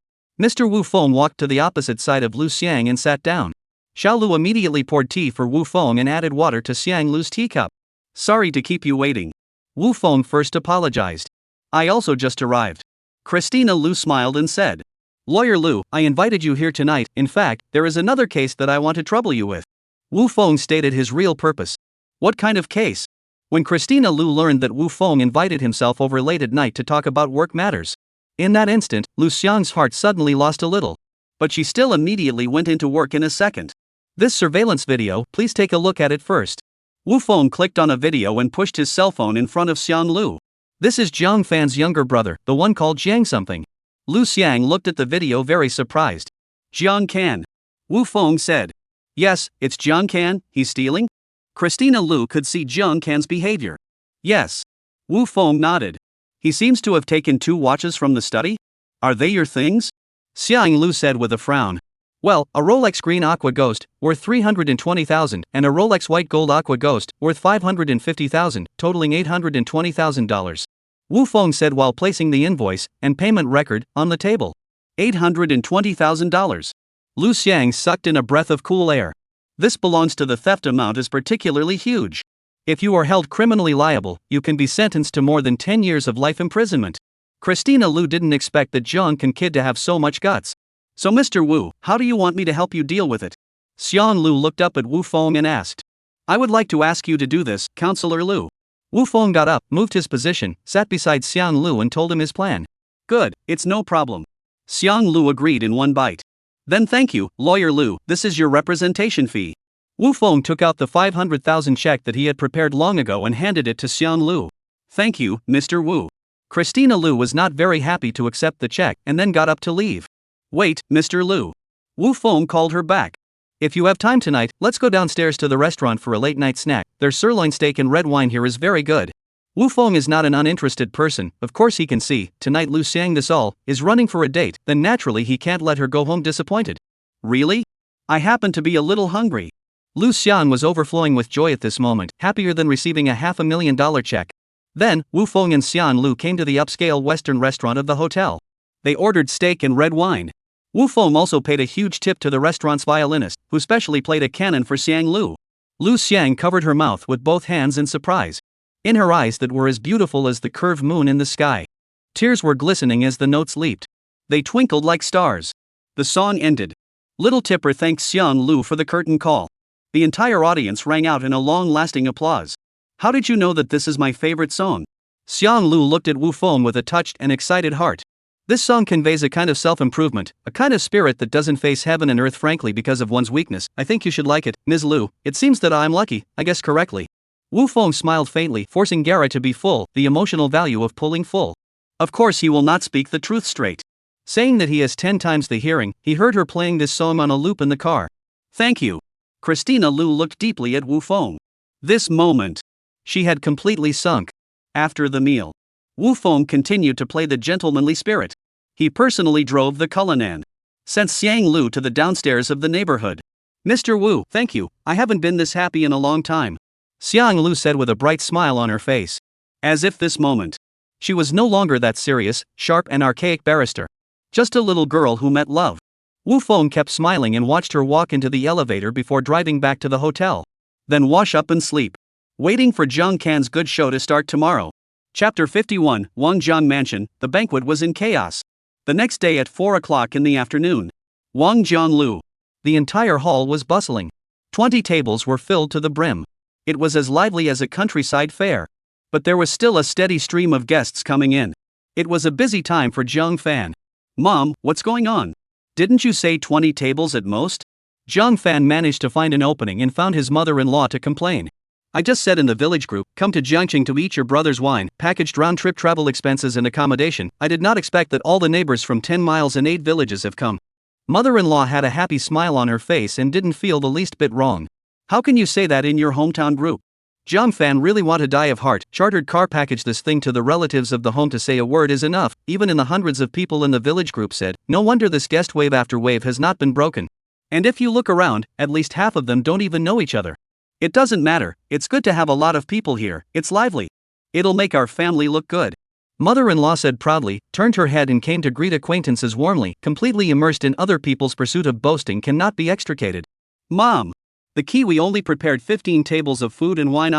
Mr. Wu Feng walked to the opposite side of Lu Xiang and sat down. Xiao Lu immediately poured tea for Wu Feng and added water to Xiang Lu's teacup. Sorry to keep you waiting. Wu Feng first apologized. I also just arrived. Christina Lu smiled and said. Lawyer Lu, I invited you here tonight, in fact, there is another case that I want to trouble you with. Wu Feng stated his real purpose. What kind of case? When Christina Lu learned that Wu Feng invited himself over late at night to talk about work matters. In that instant, Lu Xiang's heart suddenly lost a little. But she still immediately went into work in a second. This surveillance video, please take a look at it first. Wu Feng clicked on a video and pushed his cell phone in front of Xiang Lu. This is Jiang Fan's younger brother, the one called Jiang something. Lu Xiang looked at the video very surprised. Jiang Kan. Wu Feng said. Yes, it's Jiang Kan, he's stealing? Christina Lu could see Jiang Kan's behavior. Yes. Wu Feng nodded. He seems to have taken 2 watches from the study? Are they your things? Xiang Lu said with a frown. Well, a Rolex Green Aqua Ghost, worth 320,000, and a Rolex White Gold Aqua Ghost, worth 550,000, totaling $820,000. Wu Feng said while placing the invoice and payment record on the table. $820,000. Lu Xiang sucked in a breath of cool air. This belongs to the theft amount is particularly huge. If you are held criminally liable, you can be sentenced to more than 10 years of life imprisonment. Christina Lu didn't expect the Jiang Kan kid to have so much guts. So Mr. Wu, how do you want me to help you deal with it? Xiang Lu looked up at Wu Feng and asked. I would like to ask you to do this, Counselor Lu. Wu Feng got up, moved his position, sat beside Xiang Lu and told him his plan. Good, it's no problem. Xiang Lu agreed in one bite. Then thank you, Lawyer Lu, this is your representation fee. Wu Feng took out the 500,000 check that he had prepared long ago and handed it to Xiang Lu. Thank you, Mr. Wu. Christina Lu was not very happy to accept the check and then got up to leave. Wait, Mr. Lu. Wu Feng called her back. If you have time tonight, let's go downstairs to the restaurant for a late-night snack. Their sirloin steak and red wine here is very good. Wu Feng is not an uninterested person, of course he can see, tonight Lu Xiang this all, is running for a date, then naturally he can't let her go home disappointed. Really? I happen to be a little hungry. Lu Xiang was overflowing with joy at this moment, happier than receiving a $500,000 check. Then, Wu Feng and Xiang Lu came to the upscale Western restaurant of the hotel. They ordered steak and red wine. Wu Feng also paid a huge tip to the restaurant's violinist, who specially played a canon for Xiang Lu. Lu Xiang covered her mouth with both hands in surprise. In her eyes that were as beautiful as the curved moon in the sky. Tears were glistening as the notes leaped. They twinkled like stars. The song ended. Little Tipper thanked Xiang Lu for the curtain call. The entire audience rang out in a long-lasting applause. How did you know that this is my favorite song? Xiang Lu looked at Wu Feng with a touched and excited heart. This song conveys a kind of self-improvement, a kind of spirit that doesn't face heaven and earth frankly because of one's weakness. I think you should like it, Ms. Lu. It seems that I'm lucky, I guess correctly. Wu Feng smiled faintly, forcing Gara to be full, the emotional value of pulling full. Of course he will not speak the truth straight. Saying that he has 10 times the hearing, he heard her playing this song on a loop in the car. Thank you. Christina Lu looked deeply at Wu Feng. This moment. She had completely sunk. After the meal, Wu Feng continued to play the gentlemanly spirit. He personally drove the Cullinan. Sent Xiang Lu to the downstairs of the neighborhood. Mr. Wu, thank you, I haven't been this happy in a long time. Xiang Lu said with a bright smile on her face. As if this moment. She was no longer that serious, sharp and archaic barrister. Just a little girl who met love. Wu Feng kept smiling and watched her walk into the elevator before driving back to the hotel. Then wash up and sleep. Waiting for Zhang Can's good show to start tomorrow. Chapter 51, Wangjiang Mansion. The banquet was in chaos. The next day at 4 o'clock in the afternoon. Wangjiang Lu. The entire hall was bustling. 20 tables were filled to the brim. It was as lively as a countryside fair. But there was still a steady stream of guests coming in. It was a busy time for Zhang Fan. Mom, what's going on? Didn't you say 20 tables at most? Zhang Fan managed to find an opening and found his mother-in-law to complain. I just said in the village group, come to Jiangqing to eat your brother's wine, packaged round-trip travel expenses and accommodation. I did not expect that all the neighbors from 10 miles and 8 villages have come. Mother-in-law had a happy smile on her face and didn't feel the least bit wrong. How can you say that in your hometown group? Zhang Fan really want to die of heart. Chartered car package this thing to the relatives of the home to say a word is enough, even in the hundreds of people in the village group said. No wonder this guest wave after wave has not been broken. And if you look around, at least half of them don't even know each other. It doesn't matter, it's good to have a lot of people here, it's lively. It'll make our family look good. Mother-in-law said proudly, turned her head and came to greet acquaintances warmly, completely immersed in other people's pursuit of boasting cannot be extricated. Mom! The Kiwi only prepared 15 tables of food and wine.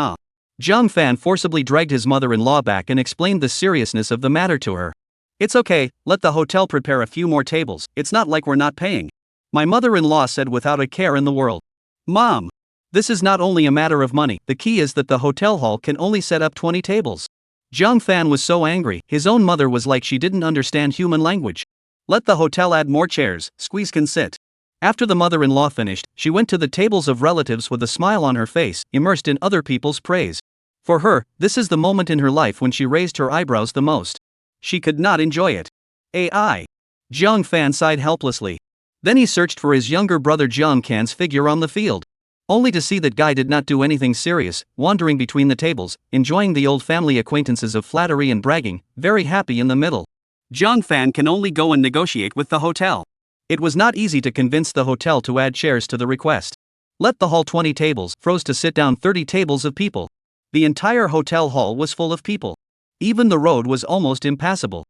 Zhang Fan forcibly dragged his mother-in-law back and explained the seriousness of the matter to her. It's okay, let the hotel prepare a few more tables, it's not like we're not paying. My mother-in-law said without a care in the world. Mom! This is not only a matter of money, the key is that the hotel hall can only set up 20 tables. Zhang Fan was so angry, his own mother was like she didn't understand human language. Let the hotel add more chairs, Squeeze can sit. After the mother-in-law finished, she went to the tables of relatives with a smile on her face, immersed in other people's praise. For her, this is the moment in her life when she raised her eyebrows the most. She could not enjoy it. AI. Zhang Fan sighed helplessly. Then he searched for his younger brother Zhang Can's figure on the field. Only to see that guy did not do anything serious, wandering between the tables, enjoying the old family acquaintances of flattery and bragging, very happy in the middle. Zhang Fan can only go and negotiate with the hotel. It was not easy to convince the hotel to add chairs to the request. Let the hall 20 tables, froze to sit down 30 tables of people. The entire hotel hall was full of people. Even the road was almost impassable.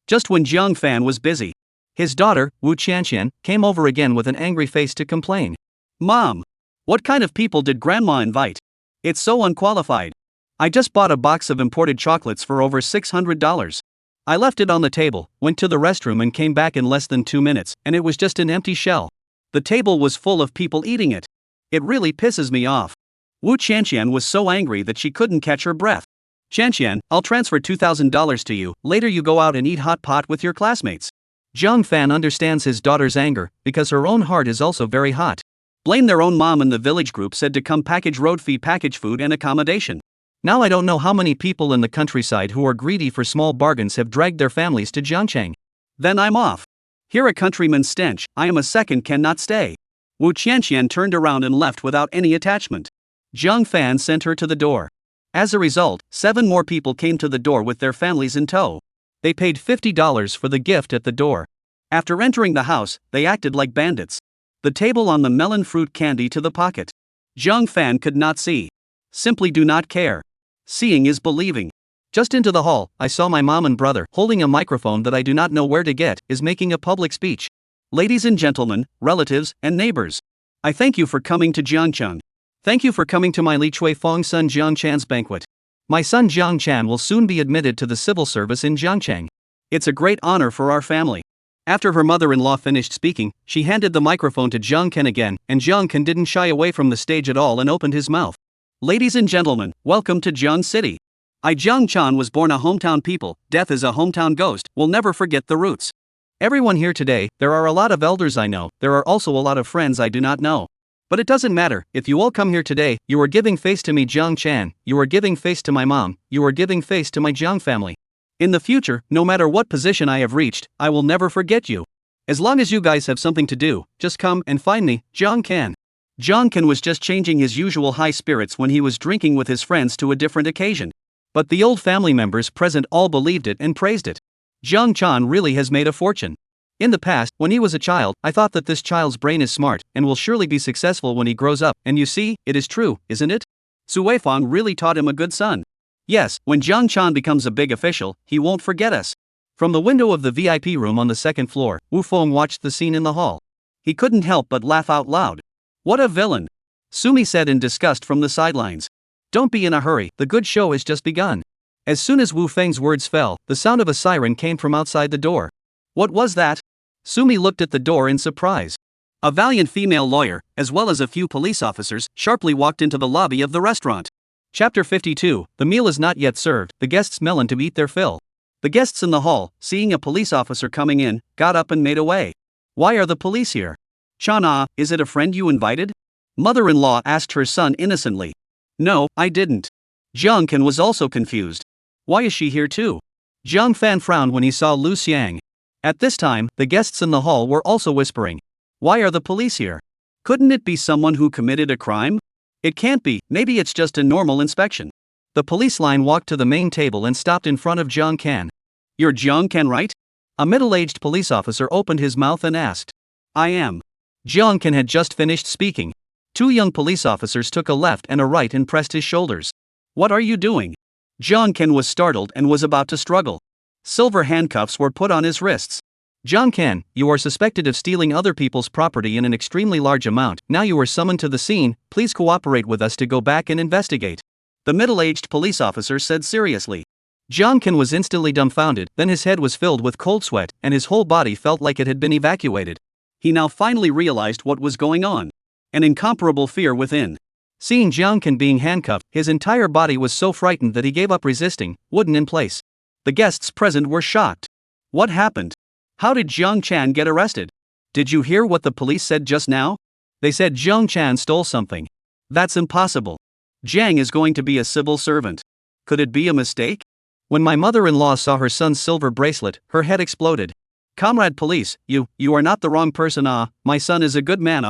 Just when Zhang Fan was busy, his daughter, Wu Qianqian, came over again with an angry face to complain. Mom! What kind of people did Grandma invite? It's so unqualified. I just bought a box of imported chocolates for over $600. I left it on the table, went to the restroom and came back in less than 2 minutes, and it was just an empty shell. The table was full of people eating it. It really pisses me off. Wu Qianqian was so angry that she couldn't catch her breath. Qianqian, I'll transfer $2,000 to you, later you go out and eat hot pot with your classmates. Zhang Fan understands his daughter's anger, because her own heart is also very hot. Blame their own mom, and the village group said to come package road fee, package food and accommodation. Now I don't know how many people in the countryside who are greedy for small bargains have dragged their families to Jiangcheng. Then I'm off. Hear a countryman's stench, I am a second cannot stay. Wu Qianqian turned around and left without any attachment. Zhang Fan sent her to the door. As a result, 7 more people came to the door with their families in tow. They paid $50 for the gift at the door. After entering the house, they acted like bandits. The table on the melon fruit candy to the pocket. Zhang Fan could not see. Simply do not care. Seeing is believing. Just into the hall, I saw my mom and brother holding a microphone that I do not know where to get, is making a public speech. Ladies and gentlemen, relatives, and neighbors. I thank you for coming to Jiangcheng. Thank you for coming to my Li Chui Fong son Jiang Chan's banquet. My son Jiang Chan will soon be admitted to the civil service in Jiangcheng. It's a great honor for our family. After her mother-in-law finished speaking, she handed the microphone to Jiang Ken again, and Jiang Ken didn't shy away from the stage at all and opened his mouth. Ladies and gentlemen, welcome to Jiang City. I Jiang Chan was born a hometown people, death is a hometown ghost, will never forget the roots. Everyone here today, there are a lot of elders I know, there are also a lot of friends I do not know. But it doesn't matter, if you all come here today, you are giving face to me Jiang Chan, you are giving face to my mom, you are giving face to my Jiang family. In the future, no matter what position I have reached, I will never forget you. As long as you guys have something to do, just come and find me, Jiang Can. Jiang Can was just changing his usual high spirits when he was drinking with his friends to a different occasion. But the old family members present all believed it and praised it. Jiang Chan really has made a fortune. In the past, when he was a child, I thought that this child's brain is smart and will surely be successful when he grows up, and you see, it is true, isn't it? Su Weifang really taught him a good son. Yes, when Jiang Chan becomes a big official, he won't forget us. From the window of the VIP room on the second floor, Wu Feng watched the scene in the hall. He couldn't help but laugh out loud. What a villain! Sumi said in disgust from the sidelines. Don't be in a hurry, the good show has just begun. As soon as Wu Feng's words fell, the sound of a siren came from outside the door. What was that? Sumi looked at the door in surprise. A valiant female lawyer, as well as a few police officers, sharply walked into the lobby of the restaurant. Chapter 52, the meal is not yet served, the guests melon to eat their fill. The guests in the hall, seeing a police officer coming in, got up and made away. Why are the police here? Chana, is it a friend you invited? Mother-in-law asked her son innocently. No, I didn't. Jiang Ken was also confused. Why is she here too? Jiang Fan frowned when he saw Lu Xiang. At this time, the guests in the hall were also whispering. Why are the police here? Couldn't it be someone who committed a crime? It can't be, maybe it's just a normal inspection. The police line walked to the main table and stopped in front of Jiang Can. You're Jiang Can, right? A middle-aged police officer opened his mouth and asked. I am. Jiang Can had just finished speaking. 2 young police officers took a left and a right and pressed his shoulders. What are you doing? Jiang Can was startled and was about to struggle. Silver handcuffs were put on his wrists. Jiang Can, you are suspected of stealing other people's property in an extremely large amount. Now you are summoned to the scene, please cooperate with us to go back and investigate. The middle-aged police officer said seriously. Jiang Can was instantly dumbfounded, then his head was filled with cold sweat, and his whole body felt like it had been evacuated. He now finally realized what was going on. An incomparable fear within. Seeing Jiang Can being handcuffed, his entire body was so frightened that he gave up resisting, wooden in place. The guests present were shocked. What happened? How did Jiang Chan get arrested? Did you hear what the police said just now? They said Jiang Chan stole something. That's impossible. Jiang is going to be a civil servant. Could it be a mistake? When my mother-in-law saw her son's silver bracelet, her head exploded. Comrade police, you are not the wrong person. My son is a good man.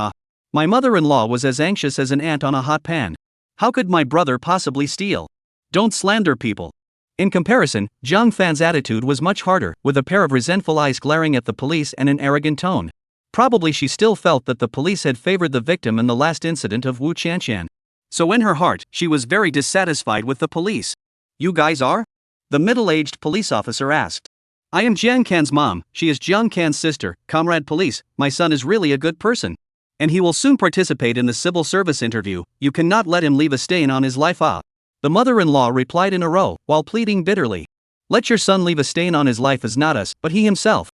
My mother-in-law was as anxious as an ant on a hot pan. How could my brother possibly steal? Don't slander people. In comparison, Jiang Fan's attitude was much harder, with a pair of resentful eyes glaring at the police and an arrogant tone. Probably she still felt that the police had favored the victim in the last incident of Wu Qianqian. So in her heart, she was very dissatisfied with the police. You guys are? The middle-aged police officer asked. I am Jiang Can's mom, she is Jiang Can's sister. Comrade police, my son is really a good person. And he will soon participate in the civil service interview, you cannot let him leave a stain on his life. The mother-in-law replied in a row, while pleading bitterly. Let your son leave a stain on his life is not us, but he himself.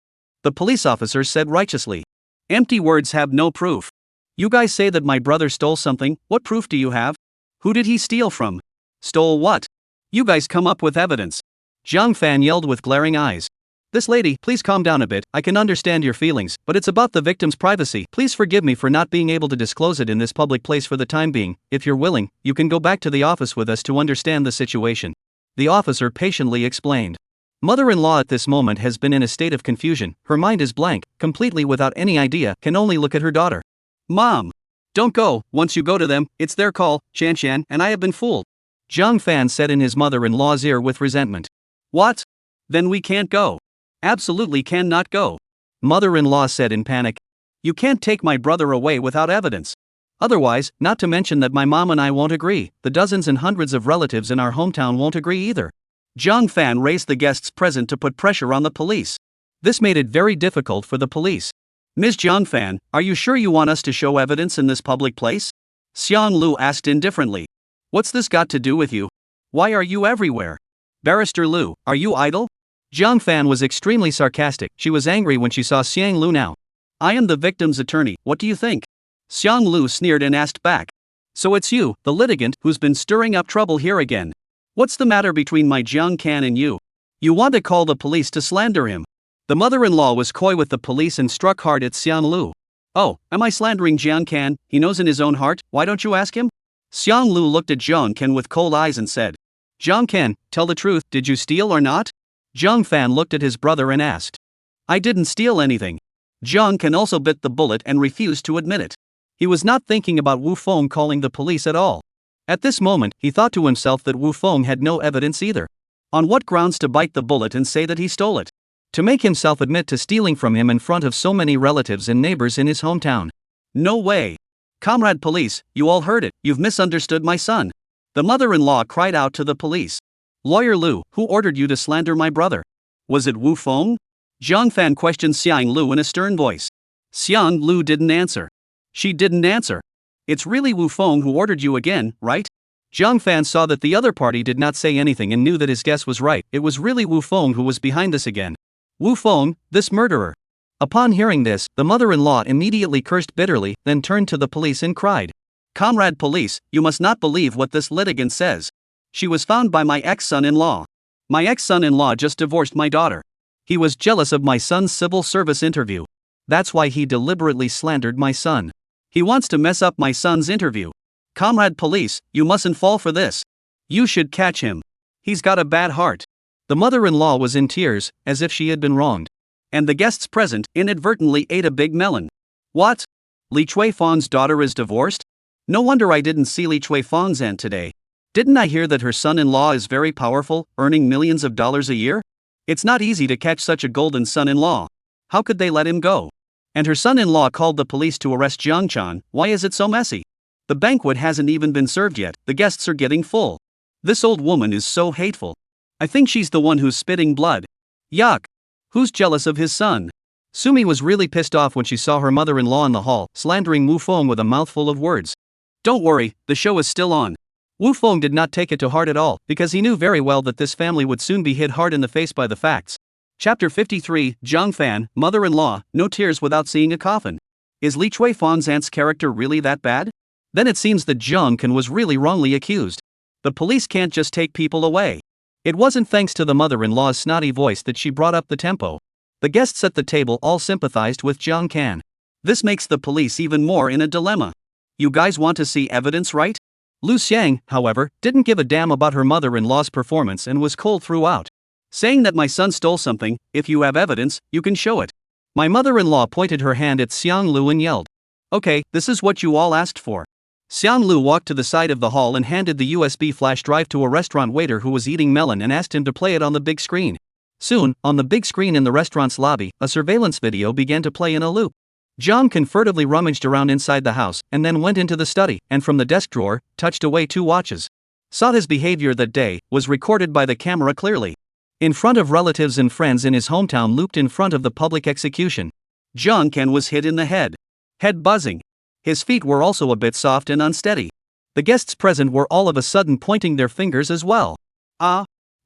The police officer said righteously. Empty words have no proof. You guys say that my brother stole something, what proof do you have? Who did he steal from? Stole what? You guys come up with evidence. Jiang Fan yelled with glaring eyes. This lady, please calm down a bit. I can understand your feelings, but it's about the victim's privacy. Please forgive me for not being able to disclose it in this public place for the time being. If you're willing, you can go back to the office with us to understand the situation. The officer patiently explained. Mother-in-law at this moment has been in a state of confusion. Her mind is blank, completely without any idea, can only look at her daughter. Mom! Don't go. Once you go to them, it's their call, Shan, and I have been fooled. Zhang Fan said in his mother-in-law's ear with resentment. What? Then we can't go. Absolutely cannot go. Mother-in-law said in panic. You can't take my brother away without evidence. Otherwise, not to mention that my mom and I won't agree, the dozens and hundreds of relatives in our hometown won't agree either. Zhang Fan raised the guests present to put pressure on the police. This made it very difficult for the police. Ms. Zhang Fan, are you sure you want us to show evidence in this public place? Xiang Lu asked indifferently. What's this got to do with you? Why are you everywhere? Barrister Lu, are you idle? Zhang Fan was extremely sarcastic. She was angry when she saw Xiang Lu now. I am the victim's attorney, what do you think? Xiang Lu sneered and asked back. So it's you, the litigant, who's been stirring up trouble here again. What's the matter between my Jiang Can and you? You want to call the police to slander him. The mother-in-law was coy with the police and struck hard at Xiang Lu. Oh, am I slandering Jiang Can? He knows in his own heart, why don't you ask him? Xiang Lu looked at Jiang Can with cold eyes and said. Jiang Can, tell the truth, did you steal or not? Zhang Fan looked at his brother and asked. I didn't steal anything. Jiang Can also bit the bullet and refused to admit it. He was not thinking about Wu Feng calling the police at all. At this moment, he thought to himself that Wu Feng had no evidence either. On what grounds to bite the bullet and say that he stole it? To make himself admit to stealing from him in front of so many relatives and neighbors in his hometown. No way. Comrade police, you all heard it, you've misunderstood my son. The mother-in-law cried out to the police. Lawyer Lu, who ordered you to slander my brother? Was it Wu Feng? Zhang Fan questioned Xiang Lu in a stern voice. Xiang Lu didn't answer. She didn't answer. It's really Wu Feng who ordered you again, right? Zhang Fan saw that the other party did not say anything and knew that his guess was right. It was really Wu Feng who was behind this again. Wu Feng, this murderer. Upon hearing this, the mother-in-law immediately cursed bitterly, then turned to the police and cried. Comrade police, you must not believe what this litigant says. She was found by my ex-son-in-law. My ex-son-in-law just divorced my daughter. He was jealous of my son's civil service interview. That's why he deliberately slandered my son. He wants to mess up my son's interview. Comrade police, you mustn't fall for this. You should catch him. He's got a bad heart. The mother-in-law was in tears, as if she had been wronged. And the guests present inadvertently ate a big melon. What? Li Chui Fang's daughter is divorced? No wonder I didn't see Li Chui Fang's aunt today. Didn't I hear that her son-in-law is very powerful, earning millions of dollars a year? It's not easy to catch such a golden son-in-law. How could they let him go? And her son-in-law called the police to arrest Jiang Chan. Why is it so messy? The banquet hasn't even been served yet, the guests are getting full. This old woman is so hateful. I think she's the one who's spitting blood. Yuck. Who's jealous of his son? Sumi was really pissed off when she saw her mother-in-law in the hall, slandering Wu Feng with a mouthful of words. Don't worry, the show is still on. Wu Feng did not take it to heart at all, because he knew very well that this family would soon be hit hard in the face by the facts. Chapter 53, Zhang Fan, Mother-in-Law, No Tears Without Seeing a Coffin. Is Li Chui Fang's aunt's character really that bad? Then it seems that Zhang Can was really wrongly accused. The police can't just take people away. It wasn't thanks to the mother-in-law's snotty voice that she brought up the tempo. The guests at the table all sympathized with Zhang Can. This makes the police even more in a dilemma. You guys want to see evidence, right? Lu Xiang, however, didn't give a damn about her mother-in-law's performance and was cold throughout. Saying that my son stole something, if you have evidence, you can show it. My mother-in-law pointed her hand at Xiang Lu and yelled. Okay, this is what you all asked for. Xiang Lu walked to the side of the hall and handed the USB flash drive to a restaurant waiter who was eating melon and asked him to play it on the big screen. Soon, on the big screen in the restaurant's lobby, a surveillance video began to play in a loop. Zhang Can furtively rummaged around inside the house and then went into the study and from the desk drawer, touched away 2 watches. Saw his behavior that day, was recorded by the camera clearly. In front of relatives and friends in his hometown looped in front of the public execution. Zhang Can was hit in the head. Head buzzing. His feet were also a bit soft and unsteady. The guests present were all of a sudden pointing their fingers as well.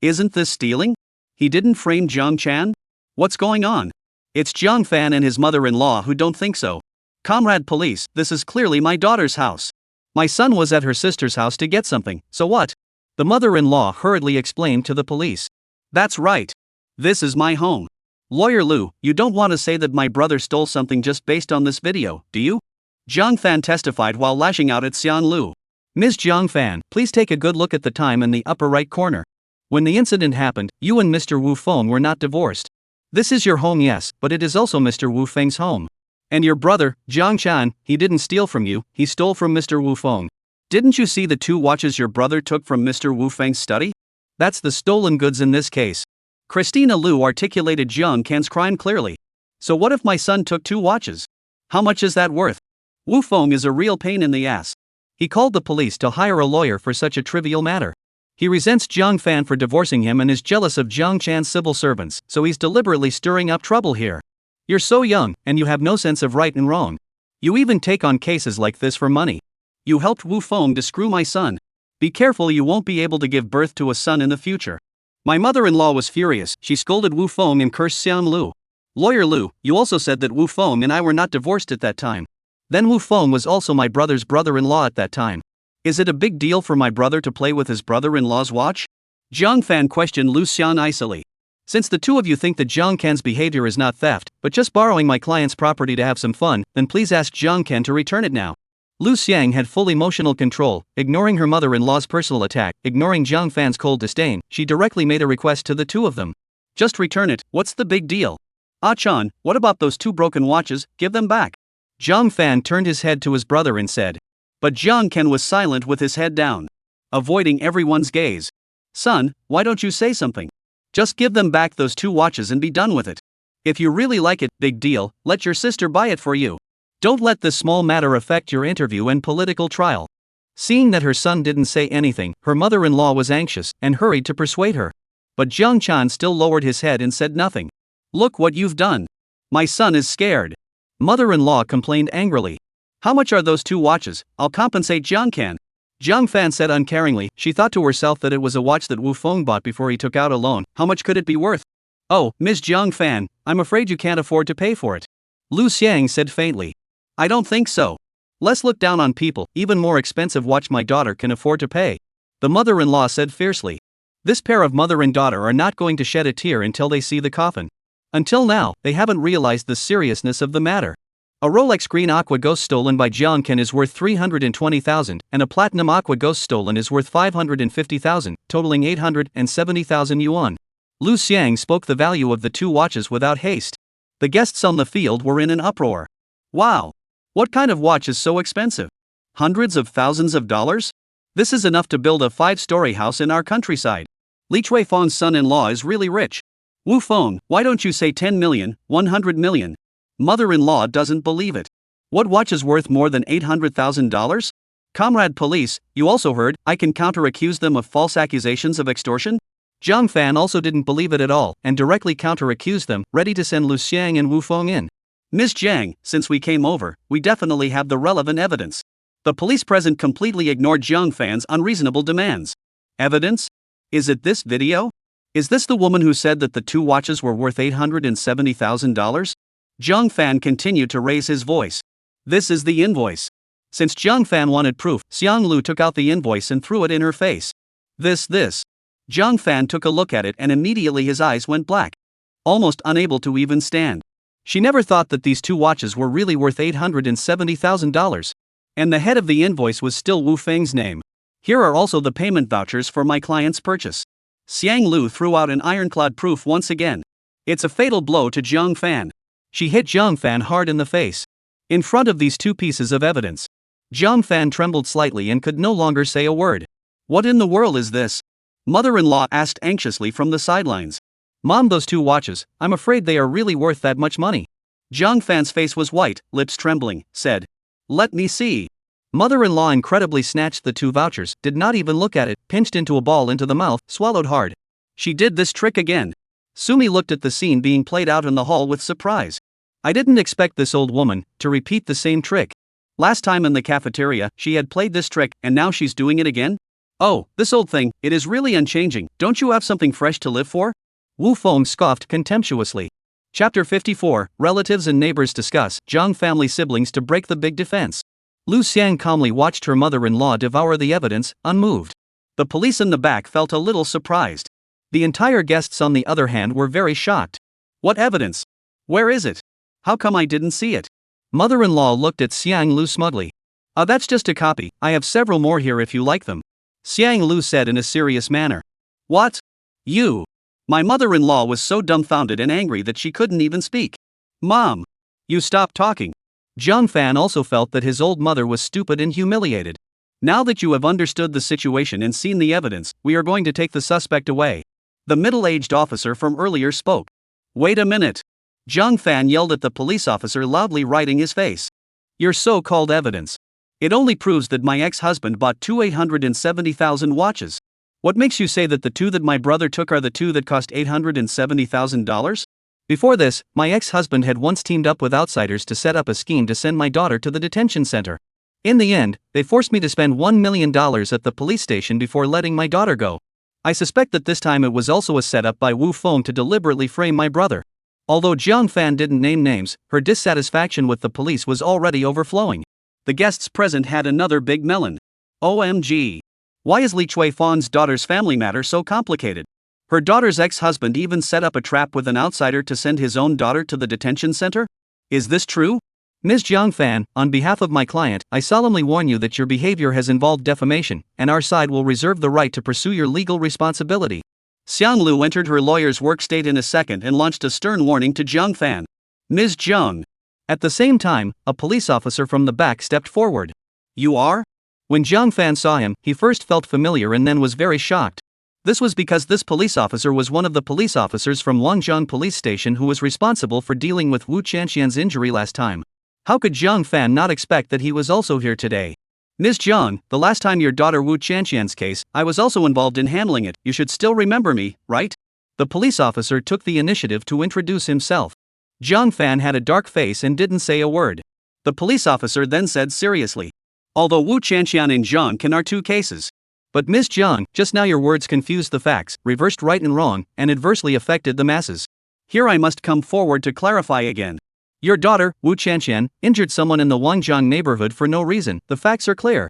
Isn't this stealing? He didn't frame Zhang Chan? What's going on? It's Zhang Fan and his mother-in-law who don't think so. Comrade police, this is clearly my daughter's house. My son was at her sister's house to get something, so what? The mother-in-law hurriedly explained to the police. That's right. This is my home. Lawyer Lu, you don't want to say that my brother stole something just based on this video, do you? Jiang Fan testified while lashing out at Xian Lu. Ms. Jiang Fan, please take a good look at the time in the upper right corner. When the incident happened, you and Mr. Wu Feng were not divorced. This is your home, yes, but it is also Mr. Wu Feng's home. And your brother, Jiang Chan, he didn't steal from you, he stole from Mr. Wu Feng. Didn't you see the 2 watches your brother took from Mr. Wu Feng's study? That's the stolen goods in this case. Christina Lu articulated Jiang Can's crime clearly. So what if my son took 2 watches? How much is that worth? Wu Feng is a real pain in the ass. He called the police to hire a lawyer for such a trivial matter. He resents Jiang Fan for divorcing him and is jealous of Jiang Chan's civil servants, so he's deliberately stirring up trouble here. You're so young, and you have no sense of right and wrong. You even take on cases like this for money. You helped Wu Feng to screw my son. Be careful, you won't be able to give birth to a son in the future. My mother-in-law was furious. She scolded Wu Feng and cursed Xian Lu. Lawyer Lu, you also said that Wu Feng and I were not divorced at that time. Then Wu Feng was also my brother's brother-in-law at that time. Is it a big deal for my brother to play with his brother-in-law's watch? Jiang Fan questioned Lu Xian icily. Since the 2 of you think that Jiang Can's behavior is not theft, but just borrowing my client's property to have some fun, then please ask Jiang Can to return it now. Lu Xiang had full emotional control, ignoring her mother-in-law's personal attack, ignoring Jiang Fan's cold disdain. She directly made a request to the 2 of them. Just return it, what's the big deal? Ah Chan, what about those 2 broken watches, give them back. Jiang Fan turned his head to his brother and said. But Jiang Can was silent with his head down, avoiding everyone's gaze. Son, why don't you say something? Just give them back those 2 watches and be done with it. If you really like it, big deal, let your sister buy it for you. Don't let this small matter affect your interview and political trial. Seeing that her son didn't say anything, her mother-in-law was anxious and hurried to persuade her. But Jiang Chan still lowered his head and said nothing. Look what you've done. My son is scared. Mother-in-law complained angrily. How much are those 2 watches? I'll compensate Jiang Can. Jiang Fan said uncaringly. She thought to herself that it was a watch that Wu Feng bought before he took out a loan. How much could it be worth? Oh, Ms. Jiang Fan, I'm afraid you can't afford to pay for it. Lu Xiang said faintly. I don't think so. Let's look down on people. Even more expensive watch my daughter can afford to pay. The mother-in-law said fiercely. This pair of mother and daughter are not going to shed a tear until they see the coffin. Until now, they haven't realized the seriousness of the matter. A Rolex Green Aqua Ghost stolen by Jiang Can is worth 320,000, and a Platinum Aqua Ghost stolen is worth 550,000, totaling 870,000 yuan. Lu Xiang spoke the value of the 2 watches without haste. The guests on the field were in an uproar. Wow! What kind of watch is so expensive? Hundreds of thousands of dollars? This is enough to build a 5-story house in our countryside. Li Chuifeng's son-in-law is really rich. Wu Feng, why don't you say 10 million, 100 million? Mother-in-law doesn't believe it. What watch is worth more than $800,000? Comrade police, you also heard, I can counter-accuse them of false accusations of extortion? Jiang Fan also didn't believe it at all, and directly counter-accused them, ready to send Lu Xiang and Wu Feng in. Ms. Jiang, since we came over, we definitely have the relevant evidence. The police present completely ignored Jiang Fan's unreasonable demands. Evidence? Is it this video? Is this the woman who said that the 2 watches were worth $870,000? Jiang Fan continued to raise his voice. This is the invoice. Since Jiang Fan wanted proof, Xiang Lu took out the invoice and threw it in her face. This. Jiang Fan took a look at it and immediately his eyes went black. Almost unable to even stand. She never thought that these 2 watches were really worth $870,000. And the head of the invoice was still Wu Feng's name. Here are also the payment vouchers for my client's purchase. Xiang Lu threw out an ironclad proof once again. It's a fatal blow to Jiang Fan. She hit Jiang Fan hard in the face. In front of these 2 pieces of evidence. Jiang Fan trembled slightly and could no longer say a word. What in the world is this? Mother-in-law asked anxiously from the sidelines. Mom, those 2 watches, I'm afraid they are really worth that much money. Jiang Fan's face was white, lips trembling, said. Let me see. Mother-in-law incredibly snatched the 2 vouchers, did not even look at it, pinched into a ball into the mouth, swallowed hard. She did this trick again. Sumi looked at the scene being played out in the hall with surprise. I didn't expect this old woman to repeat the same trick. Last time in the cafeteria, she had played this trick, and now she's doing it again? Oh, this old thing, it is really unchanging. Don't you have something fresh to live for? Wu Feng scoffed contemptuously. Chapter 54, Relatives and Neighbors Discuss Zhang family siblings to break the big defense. Lu Xiang calmly watched her mother-in-law devour the evidence, unmoved. The police in the back felt a little surprised. The entire guests on the other hand were very shocked. What evidence? Where is it? How come I didn't see it? Mother-in-law looked at Xiang Lu smugly. That's just a copy, I have several more here if you like them. Xiang Lu said in a serious manner. What? You? My mother-in-law was so dumbfounded and angry that she couldn't even speak. Mom! You stop talking. Jiang Fan also felt that his old mother was stupid and humiliated. Now that you have understood the situation and seen the evidence, we are going to take the suspect away. The middle-aged officer from earlier spoke. Wait a minute. Jiang Fan yelled at the police officer loudly right in his face. Your so-called evidence. It only proves that my ex-husband bought two 870,000 watches. What makes you say that the two that my brother took are the two that cost $870,000? Before this, my ex-husband had once teamed up with outsiders to set up a scheme to send my daughter to the detention center. In the end, they forced me to spend $1 million at the police station before letting my daughter go. I suspect that this time it was also a setup by Wu Feng to deliberately frame my brother. Although Jiang Fan didn't name names, her dissatisfaction with the police was already overflowing. The guests present had another big melon. OMG. Why is Li Chui Fan's daughter's family matter so complicated? Her daughter's ex-husband even set up a trap with an outsider to send his own daughter to the detention center? Is this true? Ms. Jiang Fan, on behalf of my client, I solemnly warn you that your behavior has involved defamation, and our side will reserve the right to pursue your legal responsibility. Xiang Lu entered her lawyer's workstate in a second and launched a stern warning to Jiang Fan. Ms. Jiang. At the same time, a police officer from the back stepped forward. You are? When Jiang Fan saw him, he first felt familiar and then was very shocked. This was because this police officer was one of the police officers from Longjiang Police Station who was responsible for dealing with Wu Qianxian's injury last time. How could Jiang Fan not expect that he was also here today? Ms. Jiang, the last time your daughter Wu Qianxian's case, I was also involved in handling it. You should still remember me, right? The police officer took the initiative to introduce himself. Jiang Fan had a dark face and didn't say a word. The police officer then said seriously. Although Wu Qianxian and Jiang Can are two cases. But Ms. Jiang, just now your words confused the facts, reversed right and wrong, and adversely affected the masses. Here I must come forward to clarify again. Your daughter, Wu Qianxian, injured someone in the Wangjiang neighborhood for no reason, the facts are clear.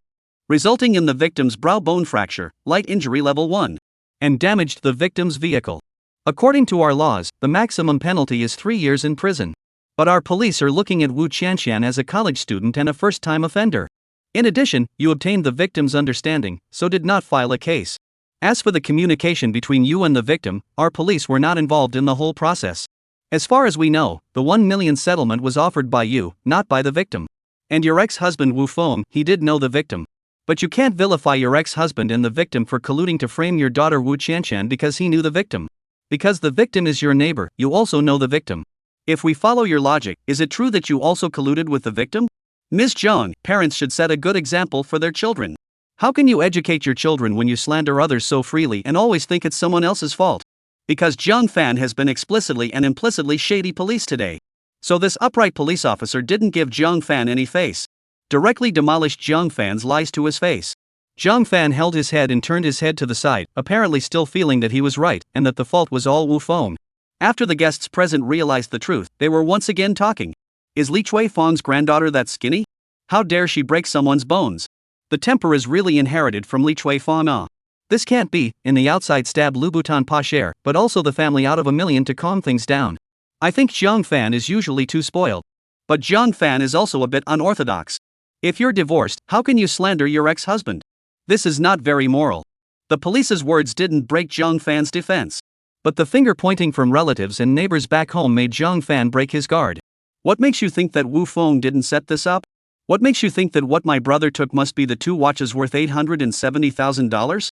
Resulting in the victim's brow bone fracture, light injury level 1. And damaged the victim's vehicle. According to our laws, the maximum penalty is 3 years in prison. But our police are looking at Wu Qianxian as a college student and a first-time offender. In addition, you obtained the victim's understanding, so did not file a case. As for the communication between you and the victim, our police were not involved in the whole process. As far as we know, the 1 million settlement was offered by you, not by the victim. And your ex-husband Wu Feng, he did know the victim. But you can't vilify your ex-husband and the victim for colluding to frame your daughter Wu Qianxian because he knew the victim. Because the victim is your neighbor, you also know the victim. If we follow your logic, is it true that you also colluded with the victim? Ms. Jiang, parents should set a good example for their children. How can you educate your children when you slander others so freely and always think it's someone else's fault? Because Jiang Fan has been explicitly and implicitly shady police today. So this upright police officer didn't give Jiang Fan any face. Directly demolished Jiang Fan's lies to his face. Jiang Fan held his head and turned his head to the side, apparently still feeling that he was right and that the fault was all Wu Feng. After the guests present realized the truth, they were once again talking. Is Li Chui Fang's granddaughter that skinny? How dare she break someone's bones? The temper is really inherited from Li Chui Fang. This can't be. In the outside stab Louboutin pas cher, but also the family out of $1 million to calm things down. I think Jiang Fan is usually too spoiled. But Jiang Fan is also a bit unorthodox. If you're divorced, how can you slander your ex-husband? This is not very moral. The police's words didn't break Jiang Fan's defense. But the finger pointing from relatives and neighbors back home made Jiang Fan break his guard. What makes you think that Wu Feng didn't set this up? What makes you think that what my brother took must be the two watches worth $870,000?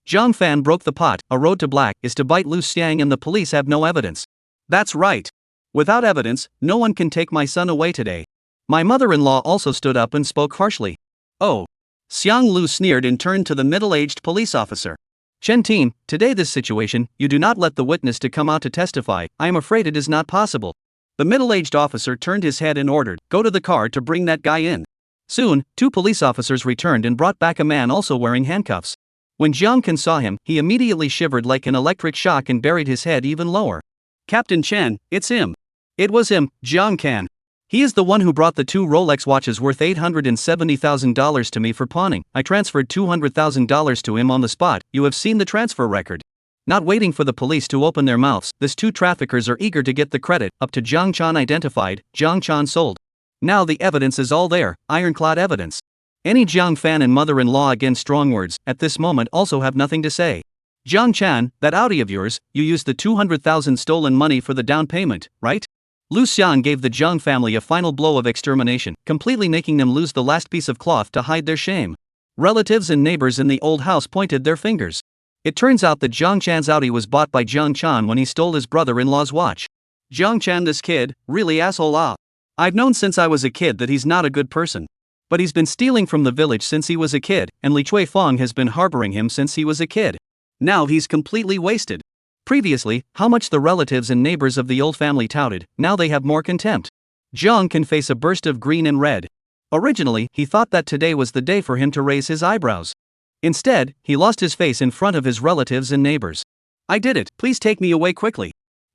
Jiang Fan broke the pot. A road to black is to bite Lu Xiang and the police have no evidence. That's right. Without evidence, no one can take my son away today. My mother-in-law also stood up and spoke harshly. Oh. Xiang Lu sneered and turned to the middle-aged police officer. Chen Tin, today this situation, you do not let the witness to come out to testify. I am afraid it is not possible. The middle-aged officer turned his head and ordered, go to the car to bring that guy in. Soon, 2 police officers returned and brought back a man also wearing handcuffs. When Jiang Can saw him, he immediately shivered like an electric shock and buried his head even lower. Captain Chen, it's him. It was him, Jiang Can. He is the one who brought the 2 Rolex watches worth $870,000 to me for pawning. I transferred $200,000 to him on the spot. You have seen the transfer record. Not waiting for the police to open their mouths, these two traffickers are eager to get the credit up to Jiang Chan identified, Jiang Chan sold. Now the evidence is all there, ironclad evidence. Any Jiang fan and mother-in-law against strong words at this moment also have nothing to say. Jiang Chan, that Audi of yours, you used the 200,000 stolen money for the down payment, right? Lu Xiang gave the Jiang family a final blow of extermination, completely making them lose the last piece of cloth to hide their shame. Relatives and neighbors in the old house pointed their fingers. It turns out that Jiang Chan's Audi was bought by Jiang Chan when he stole his brother-in-law's watch. Jiang Chan, this kid, really asshole ah. I've known since I was a kid that he's not a good person. But he's been stealing from the village since he was a kid, and Li Chuifeng has been harboring him since he was a kid. Now he's completely wasted. Previously, how much the relatives and neighbors of the old family touted, now they have more contempt. Jiang can face a burst of green and red. Originally, he thought that today was the day for him to raise his eyebrows. Instead, he lost his face in front of his relatives and neighbors. I did it, please take me away quickly.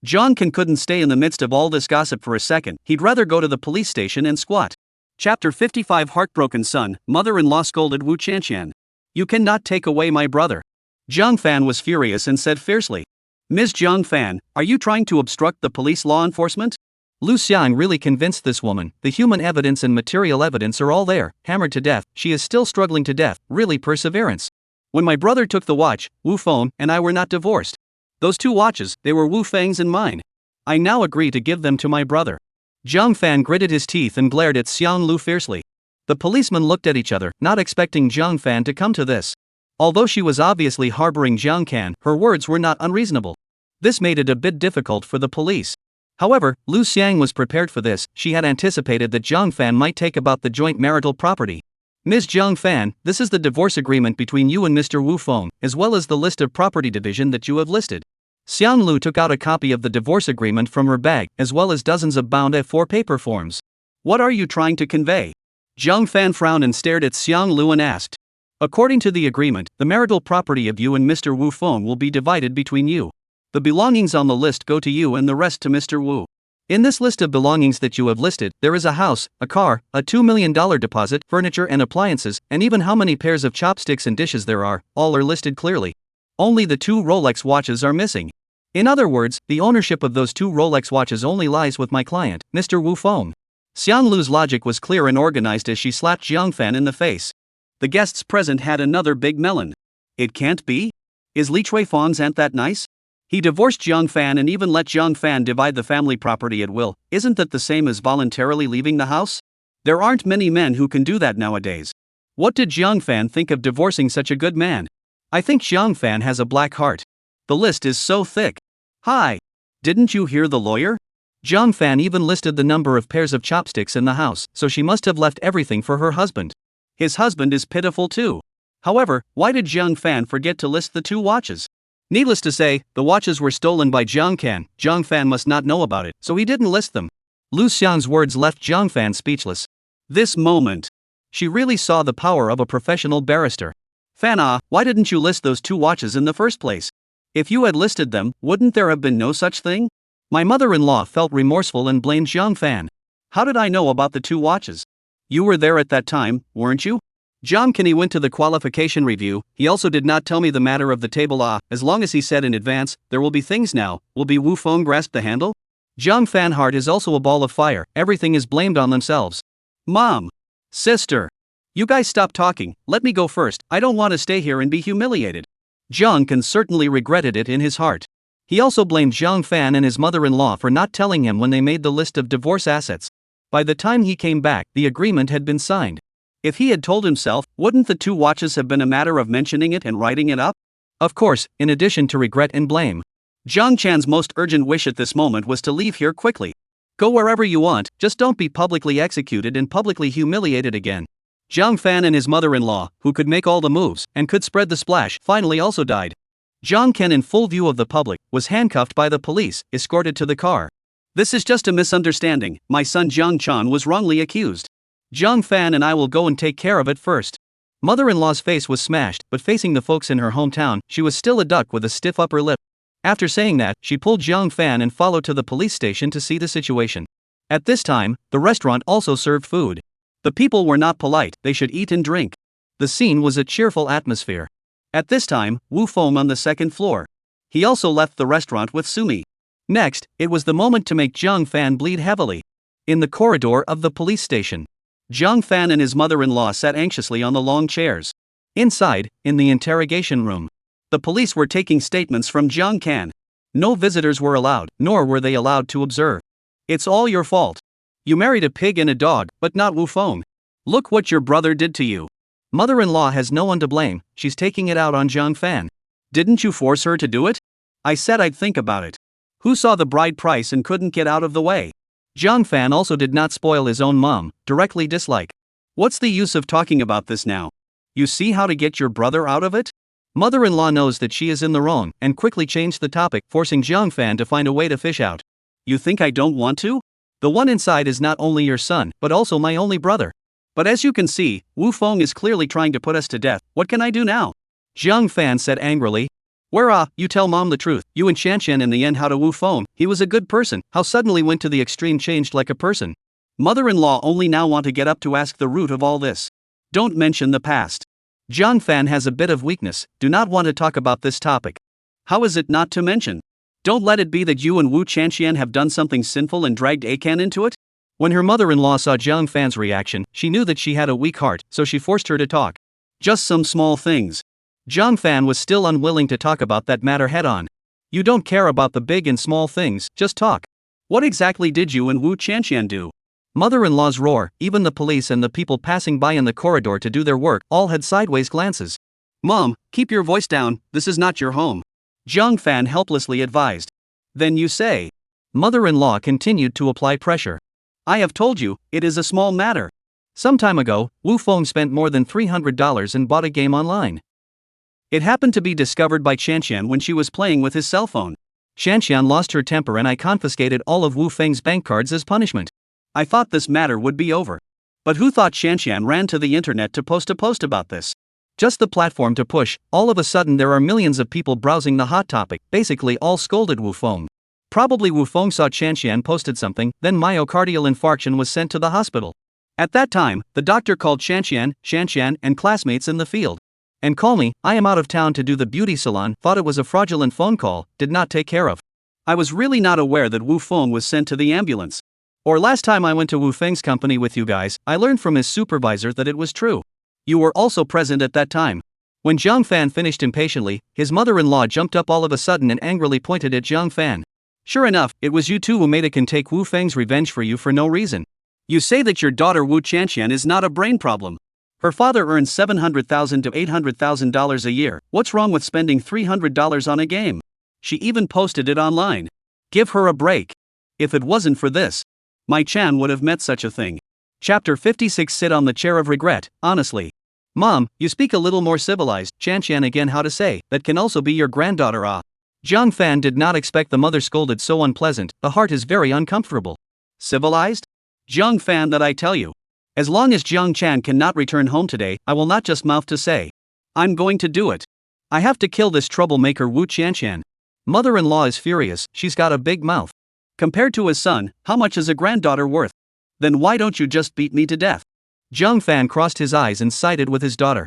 Jiang couldn't stay in the midst of all this gossip for a second, he'd rather go to the police station and squat. Chapter 55 Heartbroken Son, Mother-in-law scolded Wu Chanqian. You cannot take away my brother. Jiang Fan was furious and said fiercely. Ms. Jiang Fan, are you trying to obstruct the police law enforcement? Lu Xiang really convinced this woman, the human evidence and material evidence are all there, hammered to death, she is still struggling to death, really perseverance. When my brother took the watch, Wu Feng and I were not divorced. Those two watches, they were Wu Feng's and mine. I now agree to give them to my brother. Jiang Fan gritted his teeth and glared at Xiang Lu fiercely. The policemen looked at each other, not expecting Jiang Fan to come to this. Although she was obviously harboring Jiang Can, her words were not unreasonable. This made it a bit difficult for the police. However, Lu Xiang was prepared for this, she had anticipated that Jiang Fan might take about the joint marital property. Ms. Jiang Fan, this is the divorce agreement between you and Mr. Wu Feng, as well as the list of property division that you have listed. Xiang Lu took out a copy of the divorce agreement from her bag, as well as dozens of bound A4 paper forms. What are you trying to convey? Jiang Fan frowned and stared at Xiang Lu and asked. According to the agreement, the marital property of you and Mr. Wu Feng will be divided between you. The belongings on the list go to you and the rest to Mr. Wu. In this list of belongings that you have listed, there is a house, a car, a $2 million deposit, furniture and appliances, and even how many pairs of chopsticks and dishes there are, all are listed clearly. Only the 2 Rolex watches are missing. In other words, the ownership of those 2 Rolex watches only lies with my client, Mr. Wu Feng. Xiang Lu's logic was clear and organized as she slapped Jiang Fan in the face. The guests present had another big melon. It can't be? Is Li Chuifeng's aunt that nice? He divorced Jiang Fan and even let Jiang Fan divide the family property at will. Isn't that the same as voluntarily leaving the house? There aren't many men who can do that nowadays. What did Jiang Fan think of divorcing such a good man? I think Jiang Fan has a black heart. The list is so thick. Hi. Didn't you hear the lawyer? Jiang Fan even listed the number of pairs of chopsticks in the house, so she must have left everything for her husband. His husband is pitiful too. However, why did Jiang Fan forget to list the 2 watches? Needless to say, the watches were stolen by Jiang Can. Jiang Fan must not know about it, so he didn't list them. Lu Xiang's words left Jiang Fan speechless. This moment. She really saw the power of a professional barrister. Fan, why didn't you list those 2 watches in the first place? If you had listed them, wouldn't there have been no such thing? My mother-in-law felt remorseful and blamed Jiang Fan. How did I know about the 2 watches? You were there at that time, weren't you? Jiang Can went to the qualification review, he also did not tell me the matter of the table as long as he said in advance, there will be things now, will be Wu Feng grasp the handle? Jiang Fan heart is also a ball of fire, everything is blamed on themselves. Mom. Sister. You guys stop talking, let me go first, I don't want to stay here and be humiliated. Jiang Can certainly regretted it in his heart. He also blamed Jiang Fan and his mother-in-law for not telling him when they made the list of divorce assets. By the time he came back, the agreement had been signed. If he had told himself, wouldn't the 2 watches have been a matter of mentioning it and writing it up? Of course, in addition to regret and blame. Jiang Chan's most urgent wish at this moment was to leave here quickly. Go wherever you want, just don't be publicly executed and publicly humiliated again. Jiang Fan and his mother-in-law, who could make all the moves and could spread the splash, finally also died. Jiang Can, in full view of the public, was handcuffed by the police, escorted to the car. This is just a misunderstanding, my son Jiang Chan was wrongly accused. Jiang Fan and I will go and take care of it first. Mother-in-law's face was smashed, but facing the folks in her hometown, she was still a duck with a stiff upper lip. After saying that, she pulled Jiang Fan and followed to the police station to see the situation. At this time, the restaurant also served food. The people were not polite, they should eat and drink. The scene was a cheerful atmosphere. At this time, Wu Feng on the second floor. He also left the restaurant with Sumi. Next, it was the moment to make Zhang Fan bleed heavily. In the corridor of the police station, Zhang Fan and his mother-in-law sat anxiously on the long chairs. Inside, in the interrogation room, the police were taking statements from Zhang Can. No visitors were allowed, nor were they allowed to observe. It's all your fault. You married a pig and a dog, but not Wu Feng. Look what your brother did to you. Mother-in-law has no one to blame, she's taking it out on Zhang Fan. Didn't you force her to do it? I said I'd think about it. Who saw the bride price and couldn't get out of the way? Zhang Fan also did not spoil his own mom, directly dislike. What's the use of talking about this now? You see how to get your brother out of it? Mother-in-law knows that she is in the wrong and quickly changed the topic, forcing Zhang Fan to find a way to fish out. You think I don't want to? The one inside is not only your son, but also my only brother. But as you can see, Wu Feng is clearly trying to put us to death. What can I do now? Zhang Fan said angrily. You tell mom the truth. You and Shanshan in the end how to Wu Feng. He was a good person. How suddenly went to the extreme changed like a person. Mother-in-law only now want to get up to ask the root of all this. Don't mention the past. Zhang Fan has a bit of weakness, do not want to talk about this topic. How is it not to mention? Don't let it be that you and Wu Chanxian have done something sinful and dragged Akan into it? When her mother-in-law saw Zhang Fan's reaction, she knew that she had a weak heart, so she forced her to talk. Just some small things. Zhang Fan was still unwilling to talk about that matter head-on. You don't care about the big and small things, just talk. What exactly did you and Wu Chanxian do? Mother-in-law's roar, even the police and the people passing by in the corridor to do their work, all had sideways glances. Mom, keep your voice down, this is not your home. Zhang Fan helplessly advised. Then you say. Mother-in-law continued to apply pressure. I have told you, it is a small matter. Some time ago, Wu Feng spent more than $300 and bought a game online. It happened to be discovered by Shanshan when she was playing with his cell phone. Shanshan lost her temper and I confiscated all of Wu Feng's bank cards as punishment. I thought this matter would be over. But who thought Shanshan ran to the internet to post a post about this? Just the platform to push, all of a sudden there are millions of people browsing the hot topic, basically all scolded Wu Feng. Probably Wu Feng saw Shanshan posted something, then myocardial infarction was sent to the hospital. At that time, the doctor called Shanshan, and classmates in the field. And call me, I am out of town to do the beauty salon, thought it was a fraudulent phone call, did not take care of. I was really not aware that Wu Feng was sent to the ambulance. Or last time I went to Wu Feng's company with you guys, I learned from his supervisor that it was true. You were also present at that time. When Zhang Fan finished impatiently, his mother-in-law jumped up all of a sudden and angrily pointed at Zhang Fan. Sure enough, it was you two who made Akan take Wu Feng's revenge for you for no reason. You say that your daughter Wu Chanxian is not a brain problem. Her father earns $700,000 to $800,000 a year. What's wrong with spending $300 on a game? She even posted it online. Give her a break. If it wasn't for this, my Chan would have met such a thing. Chapter 56. Sit on the chair of regret, honestly. Mom, you speak a little more civilized. Chanxian again, how to say, that can also be your granddaughter. Zhang Fan did not expect the mother scolded so unpleasant, the heart is very uncomfortable. Civilized? Zhang Fan, that I tell you. As long as Zhang Chan cannot return home today, I will not just mouth to say. I'm going to do it. I have to kill this troublemaker Wu Chanxian. Mother-in-law is furious, she's got a big mouth. Compared to his son, how much is a granddaughter worth? Then why don't you just beat me to death? Zhang Fan crossed his eyes and sided with his daughter.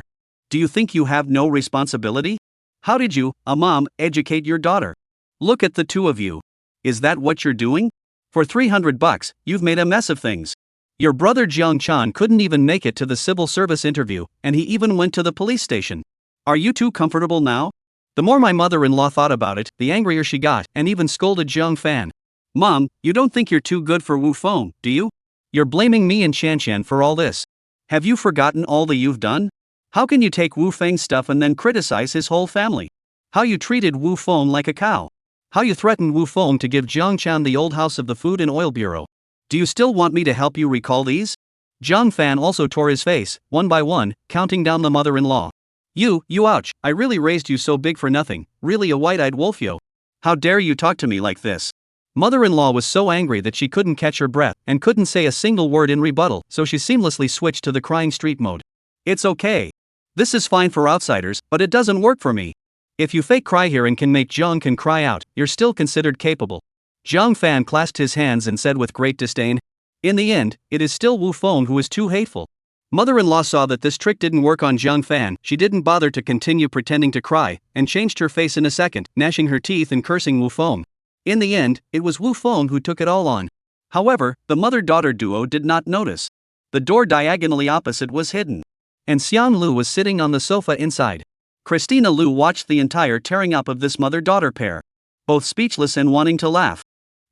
Do you think you have no responsibility? How did you, a mom, educate your daughter? Look at the two of you. Is that what you're doing? For $300, you've made a mess of things. Your brother Jiang Chan couldn't even make it to the civil service interview, and he even went to the police station. Are you two comfortable now? The more my mother-in-law thought about it, the angrier she got, and even scolded Zhang Fan. Mom, you don't think you're too good for Wu Feng, do you? You're blaming me and Shanshan for all this. Have you forgotten all that you've done? How can you take Wu Feng's stuff and then criticize his whole family? How you treated Wu Feng like a cow? How you threatened Wu Feng to give Jiang Chan the old house of the Food and Oil Bureau? Do you still want me to help you recall these? Zhang Fan also tore his face, one by one, counting down the mother-in-law. You ouch, I really raised you so big for nothing, really a white-eyed wolf yo. How dare you talk to me like this? Mother-in-law was so angry that she couldn't catch her breath, and couldn't say a single word in rebuttal, so she seamlessly switched to the crying street mode. It's okay. This is fine for outsiders, but it doesn't work for me. If you fake cry here and can make Zhang Can cry out, you're still considered capable. Zhang Fan clasped his hands and said with great disdain, in the end, it is still Wu Feng who is too hateful. Mother-in-law saw that this trick didn't work on Jiang Fan. She didn't bother to continue pretending to cry, and changed her face in a second, gnashing her teeth and cursing Wu Feng. In the end, it was Wu Feng who took it all on. However, the mother-daughter duo did not notice. The door diagonally opposite was hidden, and Xian Lu was sitting on the sofa inside. Christina Lu watched the entire tearing up of this mother-daughter pair, both speechless and wanting to laugh.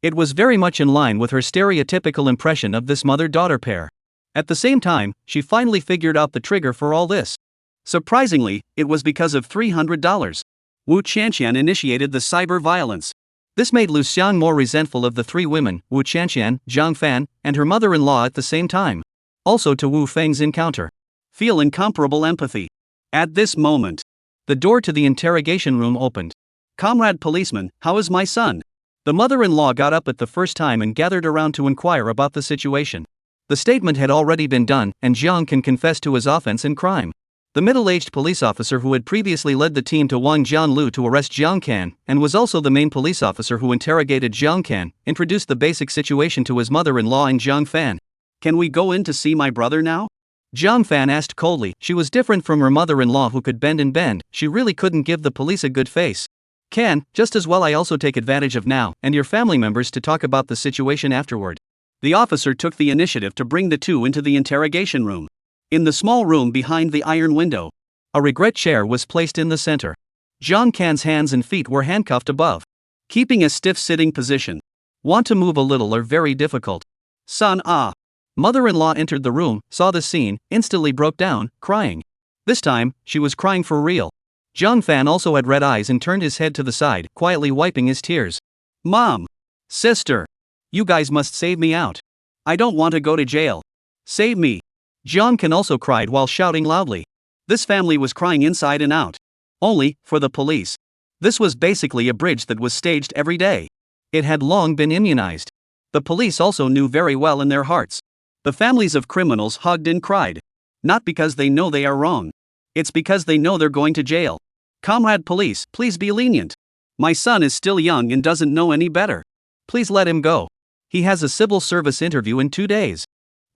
It was very much in line with her stereotypical impression of this mother-daughter pair. At the same time, she finally figured out the trigger for all this. Surprisingly, it was because of $300. Wu Qianqian initiated the cyber violence. This made Lu Xiang more resentful of the three women, Wu Qianqian, Jiang Fan, and her mother-in-law at the same time. Also to Wu Feng's encounter. Feel incomparable empathy. At this moment, the door to the interrogation room opened. "Comrade policeman, how is my son?" The mother-in-law got up at the first time and gathered around to inquire about the situation. The statement had already been done, and Jiang can confess to his offense and crime. The middle-aged police officer who had previously led the team to Wang Jianlu to arrest Jiang Can, and was also the main police officer who interrogated Jiang Can, introduced the basic situation to his mother-in-law and Jiang Fan. "Can we go in to see my brother now?" Jiang Fan asked coldly. She was different from her mother-in-law who could bend and bend. She really couldn't give the police a good face. "Can, just as well I also take advantage of now, and your family members to talk about the situation afterward." The officer took the initiative to bring the two into the interrogation room. In the small room behind the iron window, a regret chair was placed in the center. Jiang Can's hands and feet were handcuffed above, keeping a stiff sitting position. Want to move a little are very difficult. "Son, ah." Mother-in-law entered the room, saw the scene, instantly broke down, crying. This time, she was crying for real. Jiang Fan also had red eyes and turned his head to the side, quietly wiping his tears. "Mom! Sister! You guys must save me out. I don't want to go to jail. Save me." Jiang Can also cried while shouting loudly. This family was crying inside and out. Only, for the police, this was basically a bridge that was staged every day. It had long been immunized. The police also knew very well in their hearts. The families of criminals hugged and cried. Not because they know they are wrong. It's because they know they're going to jail. "Comrade police, please be lenient. My son is still young and doesn't know any better. Please let him go. He has a civil service interview in 2 days."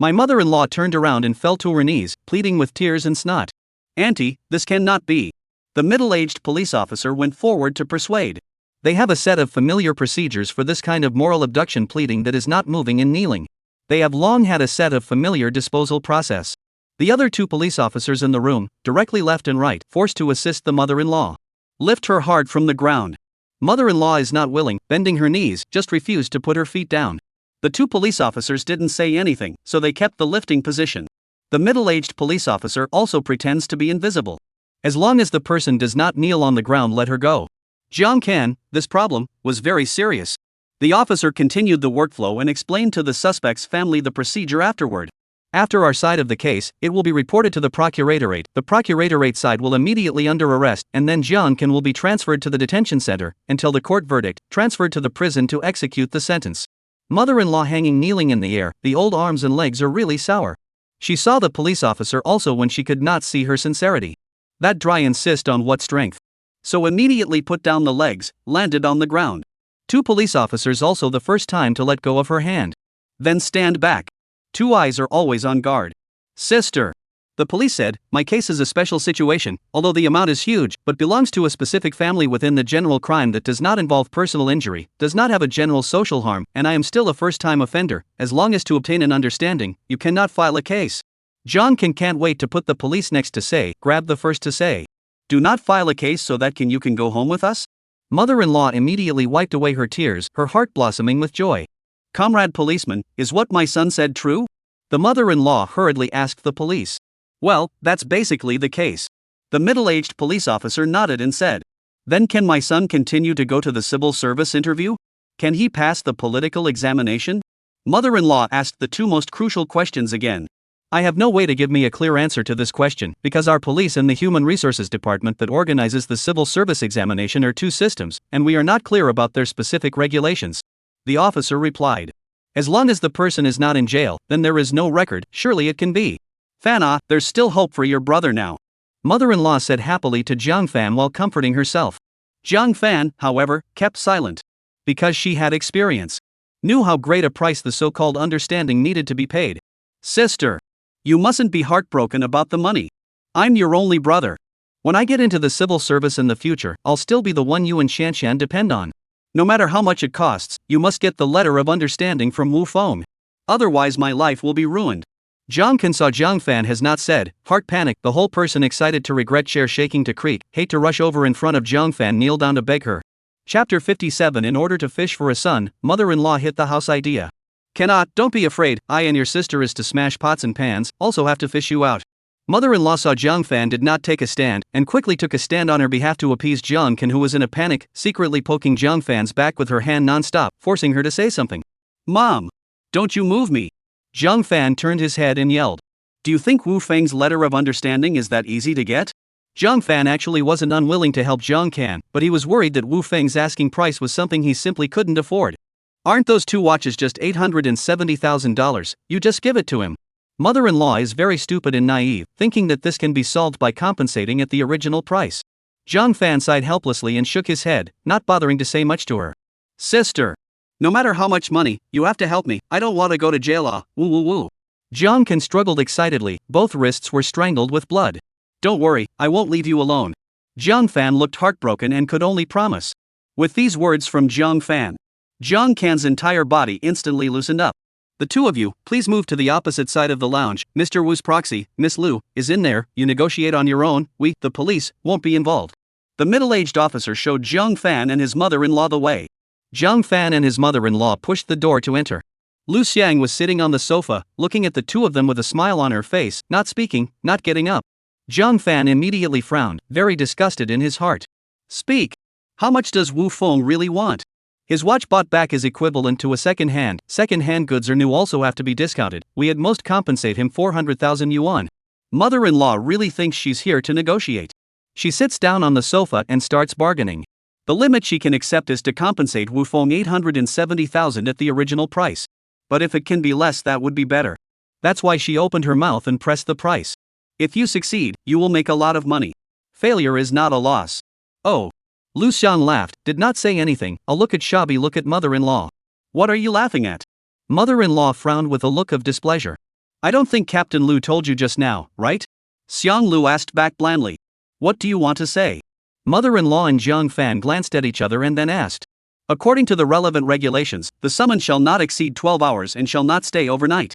My mother-in-law turned around and fell to her knees, pleading with tears and snot. "Auntie, this cannot be." The middle-aged police officer went forward to persuade. They have a set of familiar procedures for this kind of moral abduction pleading that is not moving and kneeling. They have long had a set of familiar disposal process. The other two police officers in the room, directly left and right, forced to assist the mother-in-law. Lift her hard from the ground. Mother-in-law is not willing, bending her knees, just refused to put her feet down. The two police officers didn't say anything, so they kept the lifting position. The middle-aged police officer also pretends to be invisible. As long as the person does not kneel on the ground, let her go. Jiang Can, this problem, was very serious. The officer continued the workflow and explained to the suspect's family the procedure afterward. "After our side of the case, it will be reported to the procuratorate. The procuratorate side will immediately under arrest, and then Jiang Can will be transferred to the detention center, until the court verdict, transferred to the prison to execute the sentence." Mother-in-law hanging kneeling in the air, the old arms and legs are really sour. She saw the police officer also when she could not see her sincerity. That dry insist on what strength. So immediately put down the legs, landed on the ground. Two police officers also the first time to let go of her hand. Then stand back. Two eyes are always on guard. "Sister," the police said, "my case is a special situation, although the amount is huge, but belongs to a specific family within the general crime that does not involve personal injury, does not have a general social harm, and I am still a first-time offender. As long as to obtain an understanding, you cannot file a case." Jiang Can can't wait to put the police next to say, grab the first to say. "Do not file a case so that you can go home with us?" Mother-in-law immediately wiped away her tears, her heart blossoming with joy. "Comrade policeman, is what my son said true?" The mother-in-law hurriedly asked the police. "Well, that's basically the case." The middle-aged police officer nodded and said, "Then can my son continue to go to the civil service interview? Can he pass the political examination?" Mother-in-law asked the two most crucial questions again. "I have no way to give me a clear answer to this question, because our police and the Human Resources Department that organizes the civil service examination are two systems, and we are not clear about their specific regulations." The officer replied, "As long as the person is not in jail, then there is no record, surely it can be. Fana, there's still hope for your brother now," mother-in-law said happily to Jiang Fan while comforting herself. Jiang Fan, however, kept silent. Because she had experience. Knew how great a price the so-called understanding needed to be paid. "Sister, You mustn't be heartbroken about the money. I'm your only brother. When I get into the civil service in the future, I'll still be the one you and Shanshan depend on. No matter how much it costs, you must get the letter of understanding from Wu Feng. Otherwise my life will be ruined. Jiang Kan saw Jiang Fan has not said, heart panic, the whole person excited to regret chair shaking to creak, hate to rush over in front of Jiang Fan kneel down to beg her. Chapter 57 In order to fish for a son, mother-in-law hit the house idea. Cannot, don't be afraid, I and your sister is to smash pots and pans, also have to fish you out. Mother-in-law saw Jiang Fan did not take a stand, and quickly took a stand on her behalf to appease Jiang Kan, who was in a panic, secretly poking Jiang Fan's back with her hand non-stop, forcing her to say something. Mom! Don't you move me! Jiang Fan turned his head and yelled. Do you think Wu Feng's letter of understanding is that easy to get? Jiang Fan actually wasn't unwilling to help Jiang Kan, but he was worried that Wu Feng's asking price was something he simply couldn't afford. Aren't those 2 watches just $870,000, you just give it to him. Mother-in-law is very stupid and naive, thinking that this can be solved by compensating at the original price. Jiang Fan sighed helplessly and shook his head, not bothering to say much to her. Sister! No matter how much money, you have to help me, I don't want to go to jail. Woo woo woo. Jiang Kan struggled excitedly, both wrists were strangled with blood. Don't worry, I won't leave you alone. Jiang Fan looked heartbroken and could only promise. With these words from Jiang Fan, Jiang Kan's entire body instantly loosened up. The 2 of you, please move to the opposite side of the lounge. Mr. Wu's proxy, Miss Liu, is in there. You negotiate on your own. We, the police, won't be involved. The middle-aged officer showed Jiang Fan and his mother-in-law the way. Jiang Fan and his mother-in-law pushed the door to enter. Lu Xiang was sitting on the sofa, looking at the 2 of them with a smile on her face, not speaking, not getting up. Jiang Fan immediately frowned, very disgusted in his heart. Speak! How much does Wu Feng really want? His watch bought back is equivalent to a second-hand. Second-hand goods are new also have to be discounted. We at most compensate him 400,000 yuan. Mother-in-law really thinks she's here to negotiate. She sits down on the sofa and starts bargaining. The limit she can accept is to compensate Wu Feng 870,000 at the original price. But if it can be less, that would be better. That's why she opened her mouth and pressed the price. If you succeed, you will make a lot of money. Failure is not a loss. Oh. Lu Xiang laughed, did not say anything, a look at Shabi look at mother-in-law. What are you laughing at? Mother-in-law frowned with a look of displeasure. I don't think Captain Lu told you just now, right? Xiang Lu asked back blandly. What do you want to say? Mother-in-law and Jiang Fan glanced at each other and then asked. According to the relevant regulations, the summons shall not exceed 12 hours and shall not stay overnight.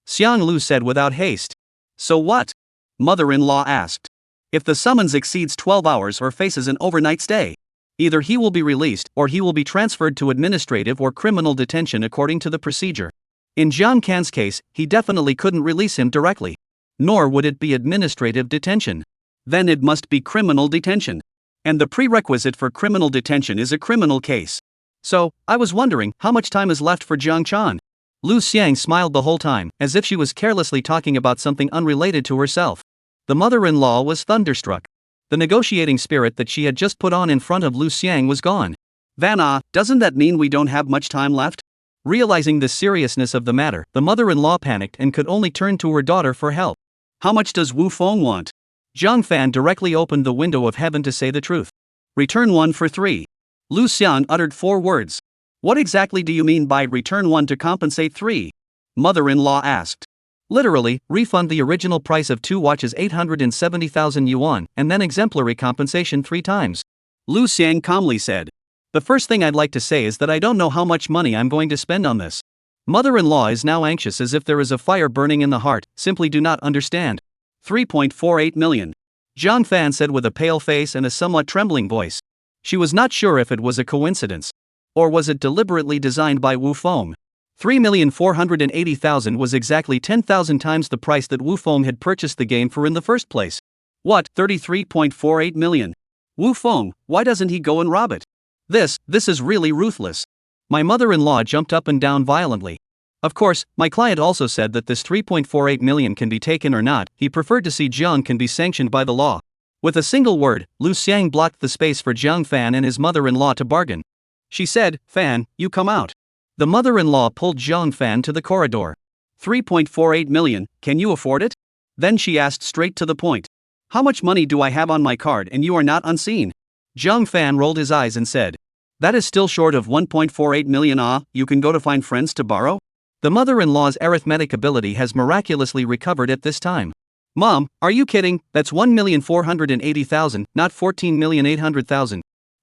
Xiang Lu said without haste. So what? Mother-in-law asked. If the summons exceeds 12 hours or faces an overnight stay, either he will be released or he will be transferred to administrative or criminal detention according to the procedure. In Jiang Kan's case, he definitely couldn't release him directly. Nor would it be administrative detention. Then it must be criminal detention. And the prerequisite for criminal detention is a criminal case. So, I was wondering, how much time is left for Jiang Chan? Lu Xiang smiled the whole time, as if she was carelessly talking about something unrelated to herself. The mother-in-law was thunderstruck. The negotiating spirit that she had just put on in front of Lu Xiang was gone. Vanna, doesn't that mean we don't have much time left? Realizing the seriousness of the matter, the mother-in-law panicked and could only turn to her daughter for help. How much does Wu Feng want? Jiang Fan directly opened the window of heaven to say the truth. Return 1 for 3. Lu Xiang uttered 4 words. What exactly do you mean by return 1 to compensate 3? Mother-in-law asked. Literally, refund the original price of 2 watches 870,000 yuan, and then exemplary compensation 3 times. Lu Xiang calmly said. The first thing I'd like to say is that I don't know how much money I'm going to spend on this. Mother-in-law is now anxious as if there is a fire burning in the heart, simply do not understand. 3.48 million. Jiang Fan said with a pale face and a somewhat trembling voice. She was not sure if it was a coincidence. Or was it deliberately designed by Wu Feng? 3,480,000 was exactly 10,000 times the price that Wu Feng had purchased the game for in the first place. What, 33.48 million? Wu Feng, why doesn't he go and rob it? This is really ruthless. My mother-in-law jumped up and down violently. Of course, my client also said that this 3.48 million can be taken or not, he preferred to see Jiang can be sanctioned by the law. With a single word, Lu Xiang blocked the space for Jiang Fan and his mother-in-law to bargain. She said, Fan, you come out. The mother-in-law pulled Jiang Fan to the corridor. 3.48 million, can you afford it? Then she asked straight to the point. How much money do I have on my card and you are not unseen? Jiang Fan rolled his eyes and said. That is still short of 1.48 million. You can go to find friends to borrow? The mother-in-law's arithmetic ability has miraculously recovered at this time. Mom, are you kidding? That's 1,480,000, not 14,800,000.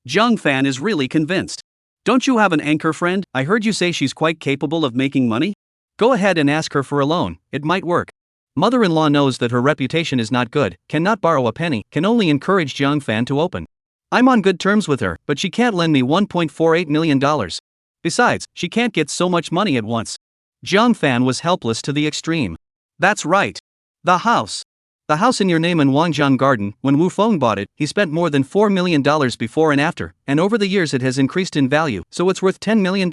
Zhang Fan is really convinced. Don't you have an anchor friend? I heard you say she's quite capable of making money? Go ahead and ask her for a loan, it might work. Mother-in-law knows that her reputation is not good, cannot borrow a penny, can only encourage Zhang Fan to open. I'm on good terms with her, but she can't lend me $1.48 million. Besides, she can't get so much money at once. Zhang Fan was helpless to the extreme. That's right. The house. The house in your name in Wangjiang Garden. When Wu Feng bought it, he spent more than $4 million before and after, and over the years it has increased in value, so it's worth $10 million.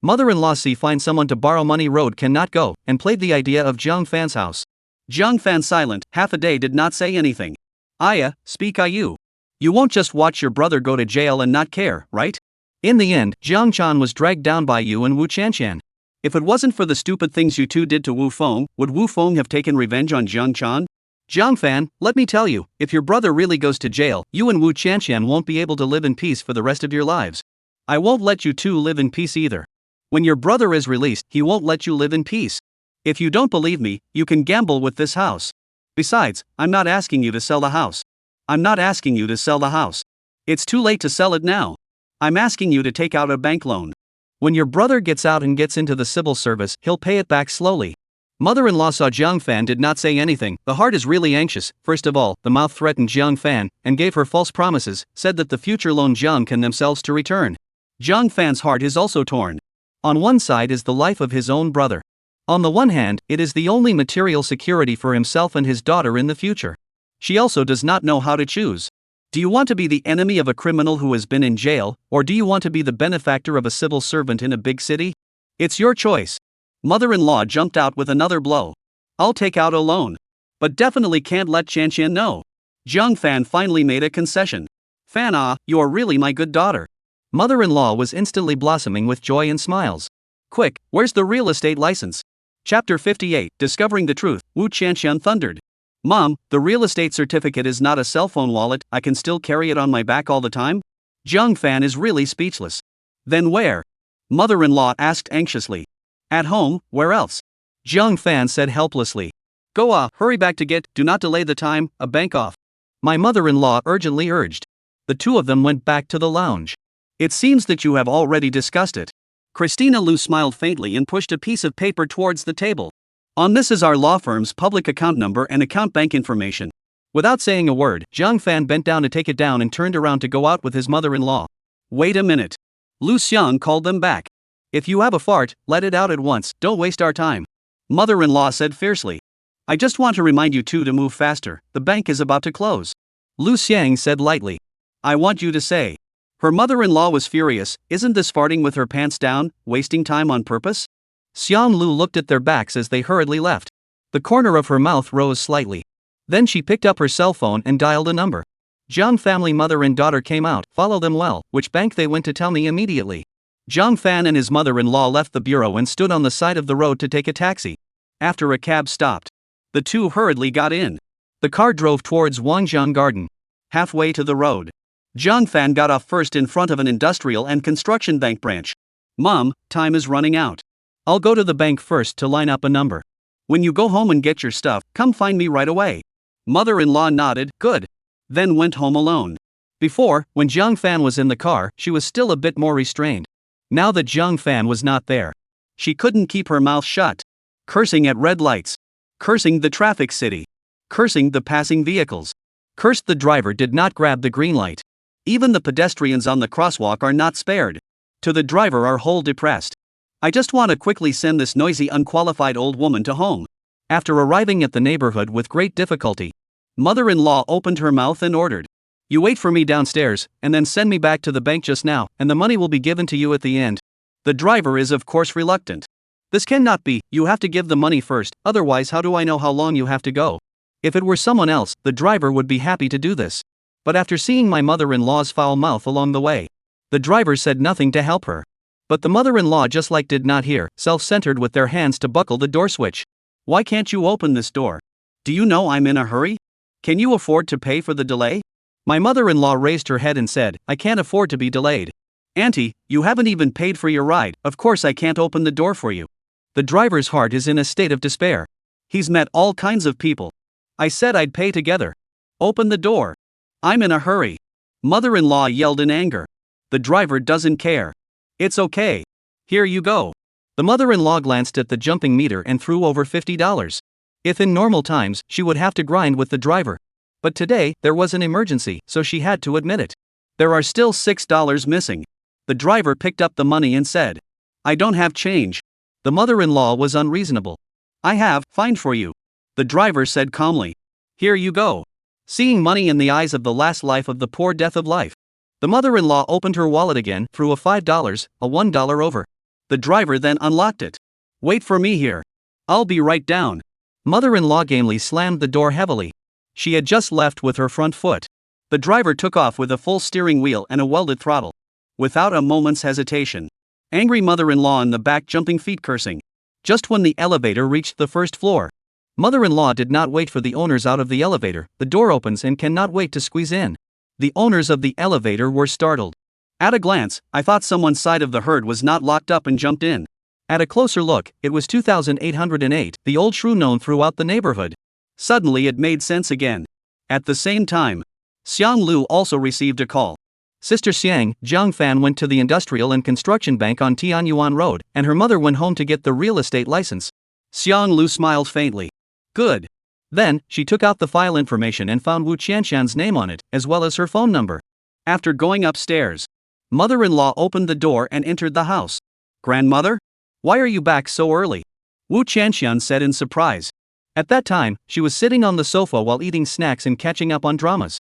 Mother-in-law see find someone to borrow money road cannot go, and played the idea of Zhang Fan's house. Zhang Fan silent, half a day did not say anything. Aya, speak you. You won't just watch your brother go to jail and not care, right? In the end, Zhang Chan was dragged down by you and Wu Chanshan. If it wasn't for the stupid things you two did to Wu Feng, would Wu Feng have taken revenge on Zhang Chan? Zhang Fan, let me tell you, if your brother really goes to jail, you and Wu Chanshan won't be able to live in peace for the rest of your lives. I won't let you two live in peace either. When your brother is released, he won't let you live in peace. If you don't believe me, you can gamble with this house. Besides, I'm not asking you to sell the house. I'm not asking you to sell the house. It's too late to sell it now. I'm asking you to take out a bank loan. When your brother gets out and gets into the civil service, he'll pay it back slowly. Mother-in-law saw Zhang Fan did not say anything. The heart is really anxious. First of all, the mouth threatened Zhang Fan, and gave her false promises, said that the future loan Zhang can themselves to return. Zhang Fan's heart is also torn. On one side is the life of his own brother. On the one hand, it is the only material security for himself and his daughter in the future. She also does not know how to choose. Do you want to be the enemy of a criminal who has been in jail, or do you want to be the benefactor of a civil servant in a big city? It's your choice. Mother-in-law jumped out with another blow. I'll take out a loan. But definitely can't let Chanshan know. Zhang Fan finally made a concession. Fan, you are really my good daughter. Mother-in-law was instantly blossoming with joy and smiles. Quick, where's the real estate license? Chapter 58, Discovering the Truth, Wu Chanshan thundered. Mom, the real estate certificate is not a cell phone wallet, I can still carry it on my back all the time? Zhang Fan is really speechless. Then where? Mother-in-law asked anxiously. At home, where else? Zhang Fan said helplessly. Go hurry back to get, do not delay the time, a bank off. My mother-in-law urgently urged. The two of them went back to the lounge. It seems that you have already discussed it. Christina Liu smiled faintly and pushed a piece of paper towards the table. On this is our law firm's public account number and account bank information. Without saying a word, Zhang Fan bent down to take it down and turned around to go out with his mother-in-law. Wait a minute. Lu Xiang called them back. If you have a fart, let it out at once, don't waste our time. Mother-in-law said fiercely. I just want to remind you two to move faster, the bank is about to close. Lu Xiang said lightly. I want you to say. Her mother-in-law was furious, isn't this farting with her pants down, wasting time on purpose? Xiang Lu looked at their backs as they hurriedly left. The corner of her mouth rose slightly. Then she picked up her cell phone and dialed a number. Zhang family mother and daughter came out, follow them well, which bank they went to tell me immediately. Zhang Fan and his mother-in-law left the bureau and stood on the side of the road to take a taxi. After a cab stopped, the two hurriedly got in. The car drove towards Wangjiang Garden. Halfway to the road, Zhang Fan got off first in front of an industrial and construction bank branch. Mom, time is running out. I'll go to the bank first to line up a number. When you go home and get your stuff, come find me right away. Mother-in-law nodded, good. Then went home alone. Before, when Zhang Fan was in the car, she was still a bit more restrained. Now that Zhang Fan was not there, she couldn't keep her mouth shut. Cursing at red lights. Cursing the traffic city. Cursing the passing vehicles. Cursed the driver did not grab the green light. Even the pedestrians on the crosswalk are not spared. To the driver are whole depressed. I just want to quickly send this noisy unqualified old woman to home. After arriving at the neighborhood with great difficulty, mother-in-law opened her mouth and ordered. You wait for me downstairs, and then send me back to the bank just now, and the money will be given to you at the end. The driver is of course reluctant. This cannot be, you have to give the money first, otherwise how do I know how long you have to go? If it were someone else, the driver would be happy to do this. But after seeing my mother-in-law's foul mouth along the way, the driver said nothing to help her. But the mother-in-law just like did not hear, self-centered with their hands to buckle the door switch. Why can't you open this door? Do you know I'm in a hurry? Can you afford to pay for the delay? My mother-in-law raised her head and said, I can't afford to be delayed. Auntie, you haven't even paid for your ride, of course I can't open the door for you. The driver's heart is in a state of despair. He's met all kinds of people. I said I'd pay together. Open the door. I'm in a hurry. Mother-in-law yelled in anger. The driver doesn't care. It's okay. Here you go. The mother-in-law glanced at the jumping meter and threw over $50. If in normal times, she would have to grind with the driver. But today, there was an emergency, so she had to admit it. There are still $6 missing. The driver picked up the money and said, I don't have change. The mother-in-law was unreasonable. I have, fine for you. The driver said calmly. Here you go. Seeing money in the eyes of the last life of the poor death of life. The mother-in-law opened her wallet again, threw a $5, a $1 over. The driver then unlocked it. Wait for me here. I'll be right down. Mother-in-law gamely slammed the door heavily. She had just left with her front foot. The driver took off with a full steering wheel and a welded throttle. Without a moment's hesitation. Angry mother-in-law in the back jumping feet cursing. Just when the elevator reached the first floor. Mother-in-law did not wait for the owners out of the elevator. The door opens and cannot wait to squeeze in. The owners of the elevator were startled. At a glance, I thought someone's side of the herd was not locked up and jumped in. At a closer look, it was 2808, the old shrew known throughout the neighborhood. Suddenly it made sense again. At the same time, Xiang Lu also received a call. Sister Xiang, Zhang Fan went to the Industrial and Construction Bank on Tianyuan Road, and her mother went home to get the real estate license. Xiang Lu smiled faintly. Good. Then, she took out the file information and found Wu Qianshan's name on it, as well as her phone number. After going upstairs, mother-in-law opened the door and entered the house. Grandmother? Why are you back so early? Wu Qianshan said in surprise. At that time, she was sitting on the sofa while eating snacks and catching up on dramas.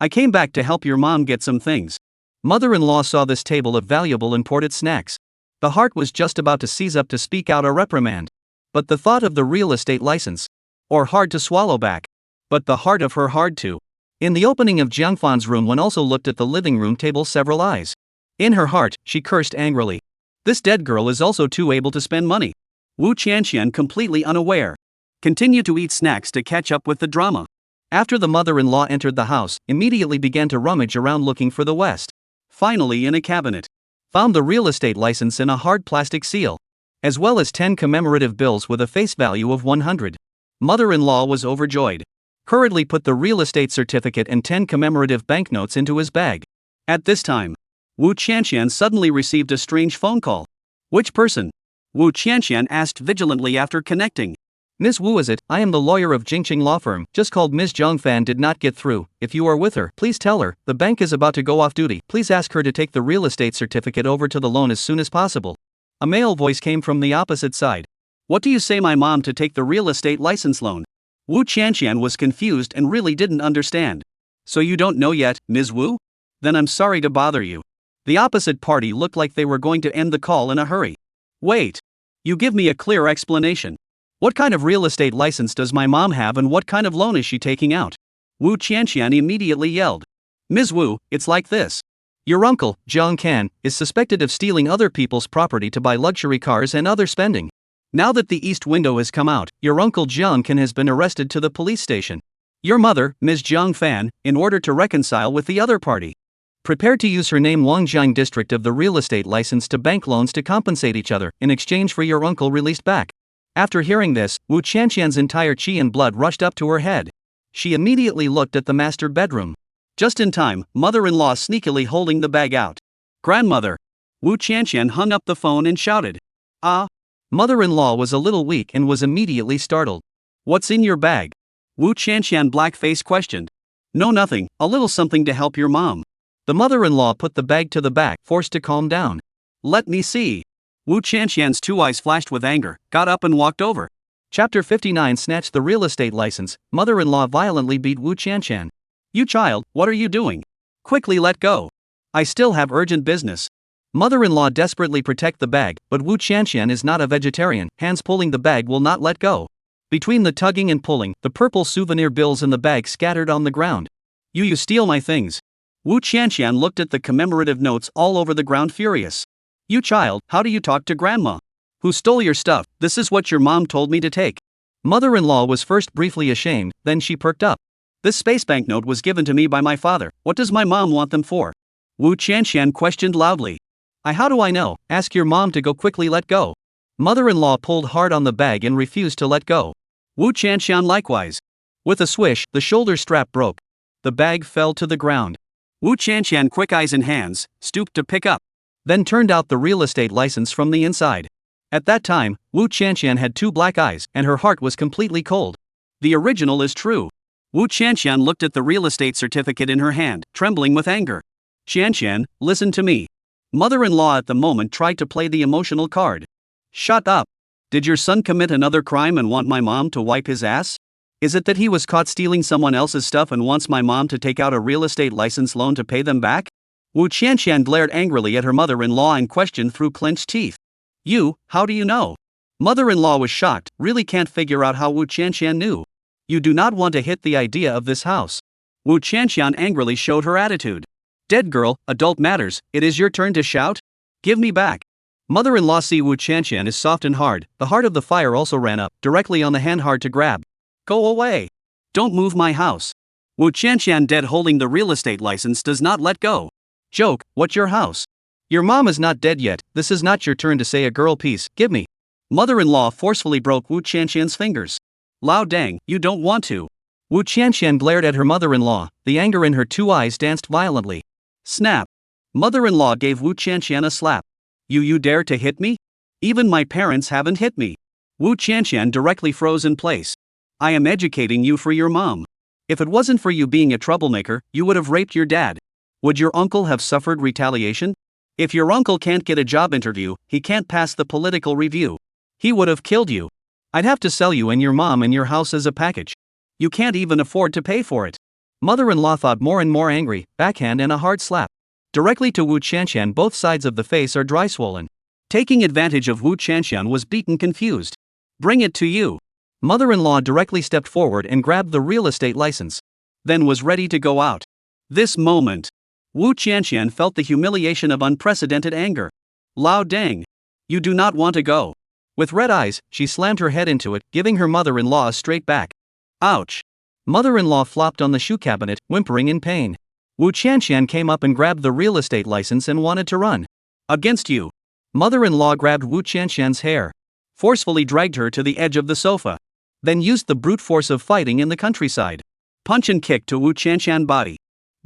I came back to help your mom get some things. Mother-in-law saw this table of valuable imported snacks. The heart was just about to seize up to speak out a reprimand. But the thought of the real estate license. Or hard to swallow back. But the heart of her hard to. In the opening of Jiang Fan's room, one also looked at the living room table several eyes. In her heart, she cursed angrily. This dead girl is also too able to spend money. Wu Qianshan, completely unaware, continued to eat snacks to catch up with the drama. After the mother-in-law entered the house, immediately began to rummage around looking for the West. Finally, in a cabinet, found the real estate license in a hard plastic seal, as well as 10 commemorative bills with a face value of 100. Mother-in-law was overjoyed. Hurriedly put the real estate certificate and 10 commemorative banknotes into his bag. At this time, Wu Qianshan suddenly received a strange phone call. Which person? Wu Qianshan asked vigilantly after connecting. Ms. Wu, is it? I am the lawyer of Jingqing Law Firm. Just called. Ms. Zhang Fan did not get through. If you are with her, please tell her, the bank is about to go off duty. Please ask her to take the real estate certificate over to the loan as soon as possible. A male voice came from the opposite side. What do you say, my mom to take the real estate license loan? Wu Qianshan was confused and really didn't understand. So you don't know yet, Ms. Wu? Then I'm sorry to bother you. The opposite party looked like they were going to end the call in a hurry. Wait. You give me a clear explanation. What kind of real estate license does my mom have and what kind of loan is she taking out? Wu Qianshan immediately yelled. Ms. Wu, it's like this. Your uncle, Zhang Kan, is suspected of stealing other people's property to buy luxury cars and other spending. Now that the East window has come out, your uncle Zhang Kan has been arrested to the police station. Your mother, Ms. Zhang Fan, in order to reconcile with the other party, prepared to use her name Wangjiang district of the real estate license to bank loans to compensate each other in exchange for your uncle released back. After hearing this, Wu Qianshan's entire qi and blood rushed up to her head. She immediately looked at the master bedroom. Just in time, mother-in-law sneakily holding the bag out. Grandmother! Wu Qianshan hung up the phone and shouted. Ah! Mother-in-law was a little weak and was immediately startled. What's in your bag? Wu Qianshan black-face questioned. No, nothing, a little something to help your mom. The mother-in-law put the bag to the back, forced to calm down. Let me see. Wu Qianshan's two eyes flashed with anger, got up and walked over. Chapter 59 snatched the real estate license. Mother-in-law violently beat Wu Qianshan. You child, what are you doing? Quickly let go. I still have urgent business. Mother-in-law desperately protect the bag, but Wu Qianshan is not a vegetarian. Hands pulling the bag will not let go. Between the tugging and pulling, the purple souvenir bills in the bag scattered on the ground. You steal my things. Wu Qianshan looked at the commemorative notes all over the ground furious. You child, how do you talk to grandma? Who stole your stuff? This is what your mom told me to take. Mother-in-law was first briefly ashamed, then she perked up. This space banknote was given to me by my father. What does my mom want them for? Wu Qianshan questioned loudly. How do I know? Ask your mom to go. Quickly let go. Mother-in-law pulled hard on the bag and refused to let go. Wu Chanxian likewise. With a swish, the shoulder strap broke. The bag fell to the ground. Wu Chanxian, quick eyes and hands, stooped to pick up. Then turned out the real estate license from the inside. At that time, Wu Chanxian had 2 black eyes, and her heart was completely cold. The original is true. Wu Chanxian looked at the real estate certificate in her hand, trembling with anger. Qianqian, listen to me. Mother-in-law at the moment tried to play the emotional card. Shut up. Did your son commit another crime and want my mom to wipe his ass? Is it that he was caught stealing someone else's stuff and wants my mom to take out a real estate license loan to pay them back? Wu Qianqian glared angrily at her mother-in-law and questioned through clenched teeth. You, how do you know? Mother-in-law was shocked, really can't figure out how Wu Qianqian knew. You do not want to hit the idea of this house. Wu Qianqian angrily showed her attitude. Dead girl, adult matters, it is your turn to shout? Give me back. Mother-in-law see Wu Qianqian is soft and hard, the heart of the fire also ran up, directly on the hand hard to grab. Go away. Don't move my house. Wu Qianqian dead holding the real estate license does not let go. Joke, what's your house? Your mom is not dead yet, this is not your turn to say a girl piece, give me. Mother-in-law forcefully broke Wu Qianqian's fingers. Lao dang, you don't want to. Wu Qianqian glared at her mother-in-law, the anger in her 2 eyes danced violently. Snap. Mother-in-law gave Wu Qianqian a slap. You dare to hit me? Even my parents haven't hit me. Wu Qianqian directly froze in place. I am educating you for your mom. If it wasn't for you being a troublemaker, you would have raped your dad. Would your uncle have suffered retaliation? If your uncle can't get a job interview, he can't pass the political review. He would have killed you. I'd have to sell you and your mom and your house as a package. You can't even afford to pay for it. Mother-in-law thought more and more angry, backhand and a hard slap. Directly to Wu Qianqian, both sides of the face are dry swollen. Taking advantage of Wu Qianqian was beaten confused. Bring it to you. Mother-in-law directly stepped forward and grabbed the real estate license. Then was ready to go out. This moment, Wu Qianqian felt the humiliation of unprecedented anger. Lao dang. You do not want to go. With red eyes, she slammed her head into it, giving her mother-in-law a straight back. Ouch. Mother-in-law flopped on the shoe cabinet, whimpering in pain. Wu Qianqian came up and grabbed the real estate license and wanted to run. Against you. Mother-in-law grabbed Wu Qianqian's hair. Forcefully dragged her to the edge of the sofa. Then used the brute force of fighting in the countryside. Punch and kick to Wu Qianqian body.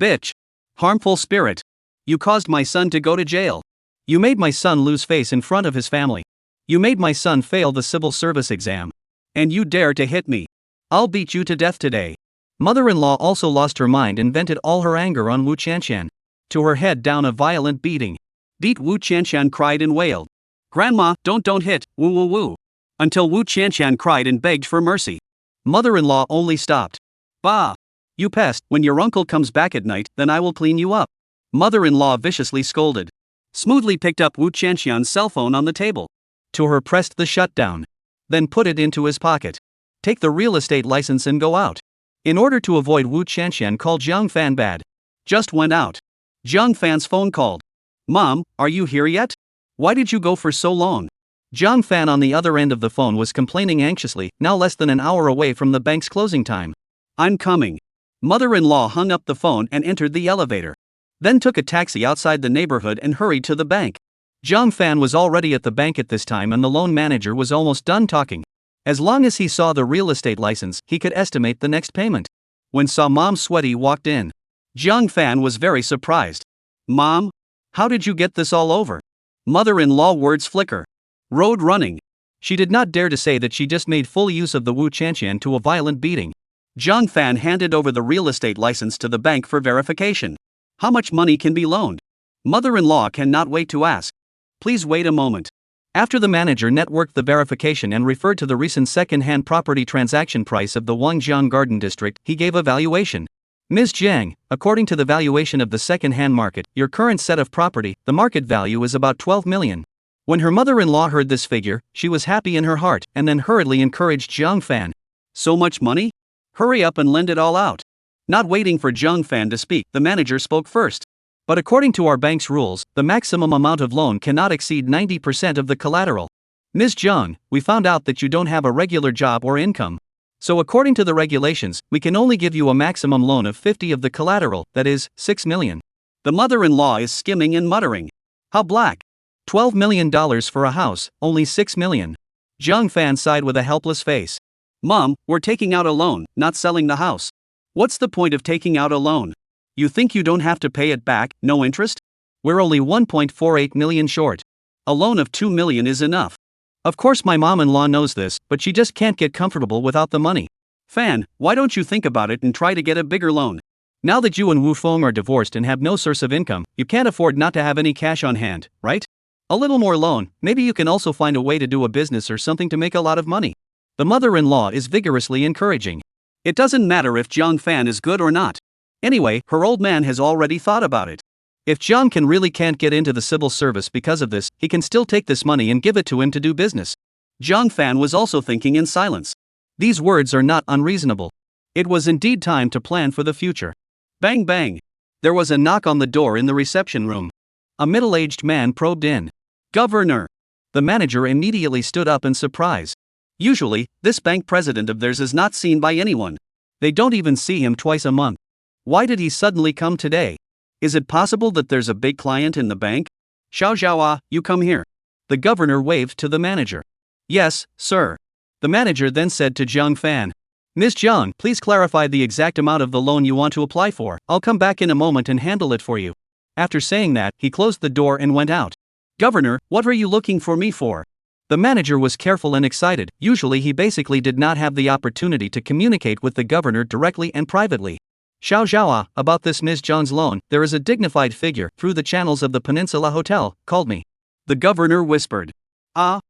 Bitch. Harmful spirit. You caused my son to go to jail. You made my son lose face in front of his family. You made my son fail the civil service exam. And you dare to hit me. I'll beat you to death today. Mother-in-law also lost her mind and vented all her anger on Wu Qianqian. To her head down a violent beating. Beat Wu Qianqian cried and wailed. Grandma, don't hit, woo woo woo. Until Wu Qianqian cried and begged for mercy. Mother-in-law only stopped. Bah! You pest, when your uncle comes back at night, then I will clean you up. Mother-in-law viciously scolded. Smoothly picked up Wu Qianqian's cell phone on the table. To her pressed the shutdown. Then put it into his pocket. Take the real estate license and go out. In order to avoid Wu Qianqian called Jiang Fan bad. Just went out. Jiang Fan's phone called. Mom, are you here yet? Why did you go for so long? Jiang Fan on the other end of the phone was complaining anxiously, now less than an hour away from the bank's closing time. I'm coming. Mother-in-law hung up the phone and entered the elevator. Then took a taxi outside the neighborhood and hurried to the bank. Jiang Fan was already at the bank at this time and the loan manager was almost done talking. As long as he saw the real estate license, he could estimate the next payment. When saw Mom Sweaty walked in, Jiang Fan was very surprised. Mom? How did you get this all over? Mother-in-law words flicker. Road running. She did not dare to say that she just made full use of the Wu Qianqian to a violent beating. Jiang Fan handed over the real estate license to the bank for verification. How much money can be loaned? Mother-in-law cannot wait to ask. Please wait a moment. After the manager networked the verification and referred to the recent second-hand property transaction price of the Wangjiang Garden District, he gave a valuation. Ms. Jiang, according to the valuation of the second-hand market, your current set of property, the market value is about 12 million. When her mother-in-law heard this figure, she was happy in her heart and then hurriedly encouraged Jiang Fan. So much money? Hurry up and lend it all out. Not waiting for Jiang Fan to speak, the manager spoke first. But according to our bank's rules, the maximum amount of loan cannot exceed 90% of the collateral. Ms. Jiang, we found out that you don't have a regular job or income. So according to the regulations, we can only give you a maximum loan of 50 of the collateral, that is, 6 million. The mother-in-law is skimming and muttering. How black. $12 million for a house, only $6 million. Jiang Fan sighed with a helpless face. Mom, we're taking out a loan, not selling the house. What's the point of taking out a loan? You think you don't have to pay it back, no interest? We're only 1.48 million short. A loan of 2 million is enough. Of course my mom-in-law knows this, but she just can't get comfortable without the money. Fan, why don't you think about it and try to get a bigger loan? Now that you and Wu Feng are divorced and have no source of income, you can't afford not to have any cash on hand, right? A little more loan, maybe you can also find a way to do a business or something to make a lot of money. The mother-in-law is vigorously encouraging. It doesn't matter if Jiang Fan is good or not. Anyway, her old man has already thought about it. If Jiang can't get into the civil service because of this, he can still take this money and give it to him to do business. Jiang Fan was also thinking in silence. These words are not unreasonable. It was indeed time to plan for the future. Bang bang. There was a knock on the door in the reception room. A middle-aged man probed in. Governor. The manager immediately stood up in surprise. Usually, this bank president of theirs is not seen by anyone. They don't even see him twice a month. Why did he suddenly come today? Is it possible that there's a big client in the bank? Xiao Xiaoa, you come here. The governor waved to the manager. Yes, sir. The manager then said to Jiang Fan. Ms. Jiang, please clarify the exact amount of the loan you want to apply for. I'll come back in a moment and handle it for you. After saying that, he closed the door and went out. Governor, what are you looking for me for? The manager was careful and excited. Usually he basically did not have the opportunity to communicate with the governor directly and privately. Xiao Xiaoa, about this Ms. Jiang's loan, there is a dignified figure, through the channels of the Peninsula Hotel, called me. The governor whispered. Are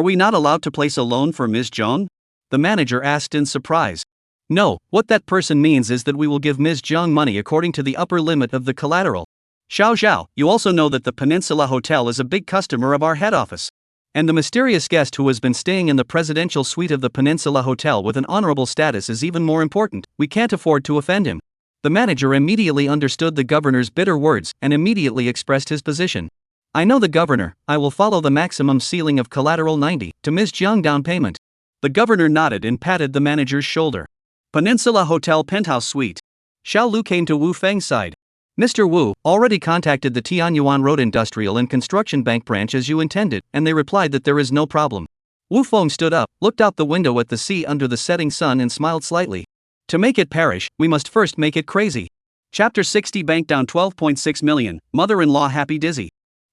we not allowed to place a loan for Ms. Jiang? The manager asked in surprise. No, what that person means is that we will give Ms. Jiang money according to the upper limit of the collateral. Xiao, you also know that the Peninsula Hotel is a big customer of our head office. And the mysterious guest who has been staying in the presidential suite of the Peninsula Hotel with an honorable status is even more important. We can't afford to offend him. The manager immediately understood the governor's bitter words and immediately expressed his position. I know the governor, I will follow the maximum ceiling of collateral 90 to Ms. Jiang down payment. The governor nodded and patted the manager's shoulder. Peninsula Hotel Penthouse Suite. Xiao Lu came to Wu Feng's side. Mr. Wu already contacted the Tianyuan Road Industrial and Construction Bank branch as you intended, and they replied that there is no problem. Wu Feng stood up, looked out the window at the sea under the setting sun and smiled slightly. To make it perish, we must first make it crazy. Chapter 60 Bank down 12.6 million, mother-in-law happy dizzy.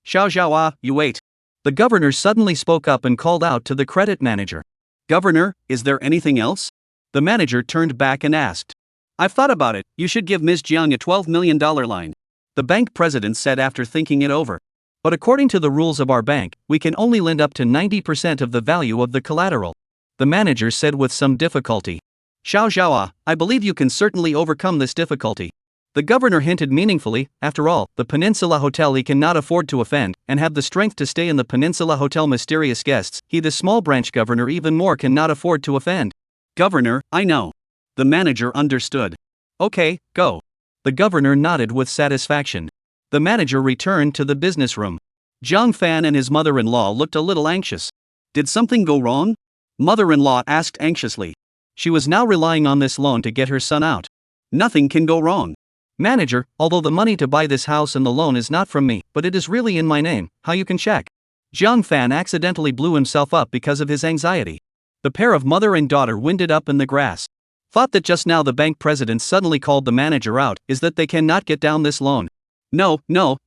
Xiao Xiaoa, you wait. The governor suddenly spoke up and called out to the credit manager. Governor, is there anything else? The manager turned back and asked. I've thought about it, you should give Ms. Jiang a $12 million line. The bank president said after thinking it over. But according to the rules of our bank, we can only lend up to 90% of the value of the collateral. The manager said with some difficulty. Xiao Xiaoa, I believe you can certainly overcome this difficulty. The governor hinted meaningfully, after all, the Peninsula Hotel he cannot afford to offend, and have the strength to stay in the Peninsula Hotel mysterious guests, he the small branch governor even more cannot afford to offend. Governor, I know. The manager understood. Okay, go. The governor nodded with satisfaction. The manager returned to the business room. Jiang Fan and his mother-in-law looked a little anxious. Did something go wrong? Mother-in-law asked anxiously. She was now relying on this loan to get her son out. Nothing can go wrong. Manager, although the money to buy this house and the loan is not from me, but it is really in my name, how you can check? Jiang Fan accidentally blew himself up because of his anxiety. The pair of mother and daughter winded up in the grass. Thought that just now the bank president suddenly called the manager out, is that they cannot get down this loan. No,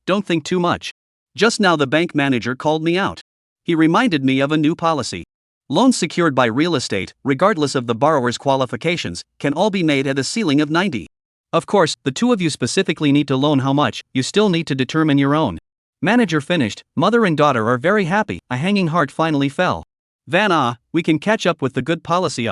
don't think too much. Just now the bank manager called me out. He reminded me of a new policy. Loans secured by real estate, regardless of the borrower's qualifications, can all be made at a ceiling of 90. Of course, the two of you specifically need to loan how much, you still need to determine your own. Manager finished, mother and daughter are very happy, a hanging heart finally fell. Van we can catch up with the good policy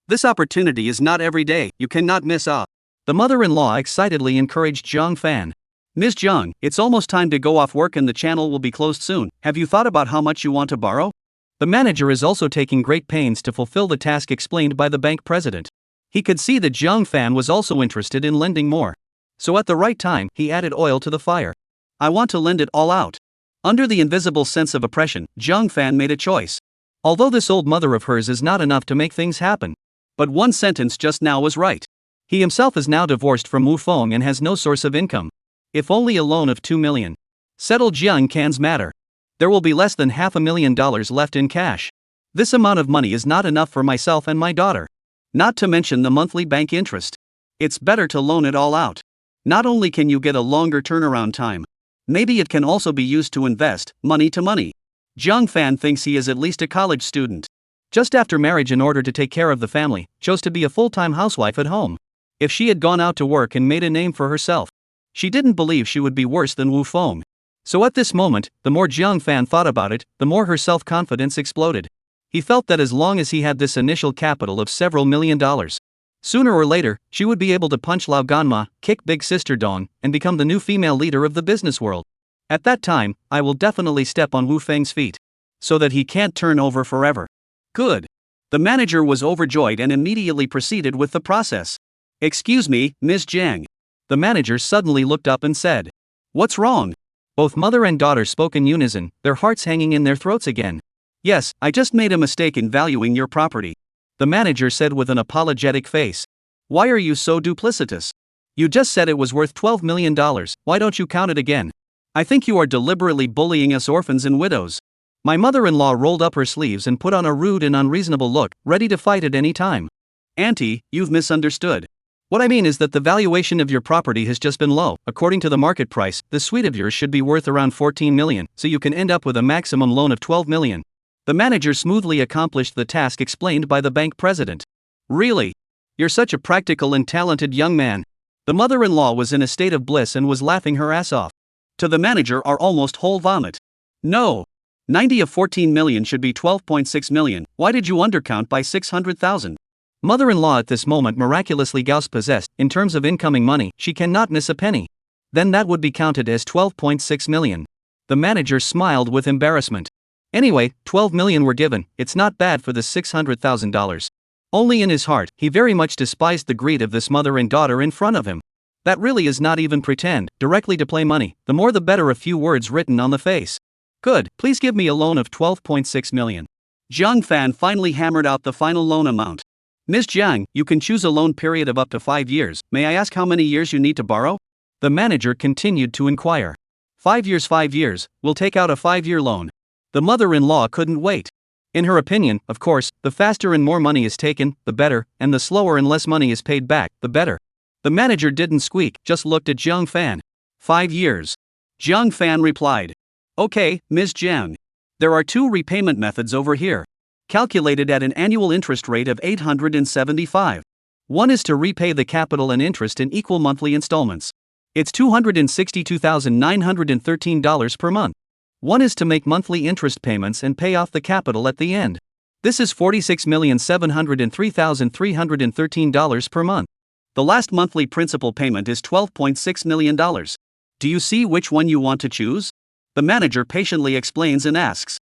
This opportunity is not every day, you cannot miss The mother-in-law excitedly encouraged Jiang Fan. Ms. Jiang, it's almost time to go off work and the channel will be closed soon, have you thought about how much you want to borrow? The manager is also taking great pains to fulfill the task explained by the bank president. He could see that Jiang Fan was also interested in lending more. So at the right time, he added oil to the fire. I want to lend it all out. Under the invisible sense of oppression, Jiang Fan made a choice. Although this old mother of hers is not enough to make things happen. But one sentence just now was right. He himself is now divorced from Wu Feng and has no source of income. If only a loan of 2 million. Settle Jiang Can's matter. There will be less than $500,000 left in cash. This amount of money is not enough for myself and my daughter. Not to mention the monthly bank interest. It's better to loan it all out. Not only can you get a longer turnaround time, maybe it can also be used to invest, money to money. Jiang Fan thinks he is at least a college student. Just after marriage, in order to take care of the family, chose to be a full-time housewife at home. If she had gone out to work and made a name for herself, she didn't believe she would be worse than Wu Feng. So at this moment, the more Jiang Fan thought about it, the more her self-confidence exploded. He felt that as long as he had this initial capital of several $1,000,000, sooner or later, she would be able to punch Lao Ganma, kick Big Sister Dong, and become the new female leader of the business world. At that time, I will definitely step on Wu Feng's feet, so that he can't turn over forever. Good. The manager was overjoyed and immediately proceeded with the process. Excuse me, Ms. Jiang. The manager suddenly looked up and said, "What's wrong?" Both mother and daughter spoke in unison, their hearts hanging in their throats again. "Yes, I just made a mistake in valuing your property," the manager said with an apologetic face. "Why are you so duplicitous? You just said it was worth $12 million, why don't you count it again? I think you are deliberately bullying us orphans and widows." My mother-in-law rolled up her sleeves and put on a rude and unreasonable look, ready to fight at any time. "Auntie, you've misunderstood. What I mean is that the valuation of your property has just been low. According to the market price, the suite of yours should be worth around 14 million, so you can end up with a maximum loan of 12 million. The manager smoothly accomplished the task explained by the bank president. "Really? You're such a practical and talented young man." The mother-in-law was in a state of bliss and was laughing her ass off. To the manager are almost whole vomit. "No. 90 of 14 million should be 12.6 million, why did you undercount by 600,000? Mother-in-law at this moment miraculously Gauss-possessed, in terms of incoming money, she cannot miss a penny. Then that would be counted as 12.6 million. The manager smiled with embarrassment. Anyway, 12 million were given, it's not bad for the $600,000. Only in his heart, he very much despised the greed of this mother and daughter in front of him. That really is not even pretend, directly to play money, the more the better, a few words written on the face. "Good, please give me a loan of 12.6 million. Jiang Fan finally hammered out the final loan amount. "Ms. Jiang, you can choose a loan period of up to 5 years. May I ask how many years you need to borrow?" The manager continued to inquire. 5 years, 5 years, we'll take out a 5-year loan." The mother-in-law couldn't wait. In her opinion, of course, the faster and more money is taken, the better, and the slower and less money is paid back, the better. The manager didn't squeak, just looked at Jiang Fan. 5 years. Jiang Fan replied. "Okay, Ms. Jiang. There are 2 repayment methods over here, calculated at an annual interest rate of 875. One is to repay the capital and interest in equal monthly installments. It's $262,913 per month. One is to make monthly interest payments and pay off the capital at the end. This is $46,703,313 per month. The last monthly principal payment is $12.6 million. Do you see which one you want to choose?" The manager patiently explains and asks.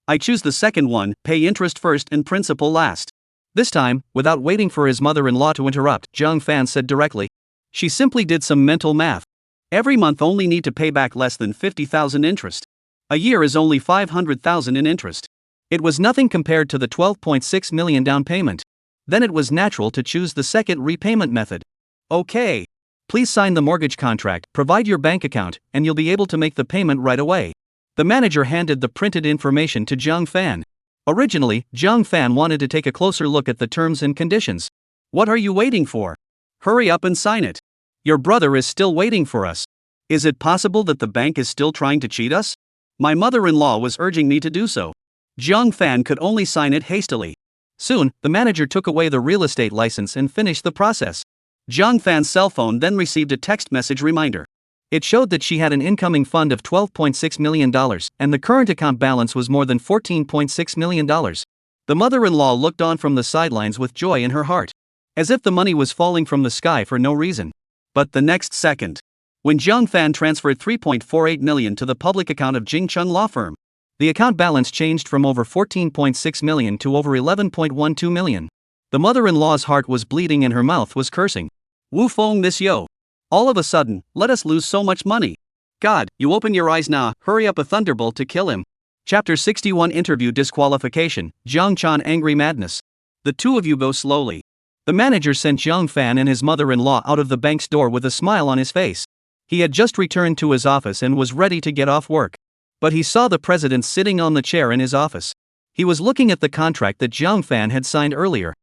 "I choose the second one, pay interest first and principal last." This time, without waiting for his mother-in-law to interrupt, Jiang Fan said directly. She simply did some mental math. Every month only need to pay back less than 50,000 interest. A year is only 500,000 in interest. It was nothing compared to the 12.6 million down payment. Then it was natural to choose the second repayment method. "Okay. Please sign the mortgage contract, provide your bank account, and you'll be able to make the payment right away." The manager handed the printed information to Jiang Fan. Originally, Jiang Fan wanted to take a closer look at the terms and conditions. "What are you waiting for? Hurry up and sign it. Your brother is still waiting for us. Is it possible that the bank is still trying to cheat us? My mother-in-law was urging me to do so." Jiang Fan could only sign it hastily. Soon, the manager took away the real estate license and finished the process. Jiang Fan's cell phone then received a text message reminder. It showed that she had an incoming fund of $12.6 million, and the current account balance was more than $14.6 million. The mother-in-law looked on from the sidelines with joy in her heart, as if the money was falling from the sky for no reason. But the next second, when Jiang Fan transferred 3.48 million to the public account of Jingcheng Law Firm, the account balance changed from over 14.6 million to over 11.12 million. The mother-in-law's heart was bleeding and her mouth was cursing. "Wu Feng, this yo. All of a sudden, let us lose so much money. God, you open your eyes now, hurry up, a thunderbolt to kill him." Chapter 61 Interview Disqualification, Jiang Chan Angry Madness. "The two of you go slowly." The manager sent Jiang Fan and his mother-in-law out of the bank's door with a smile on his face. He had just returned to his office and was ready to get off work. But he saw the president sitting on the chair in his office. He was looking at the contract that Jiang Fan had signed earlier.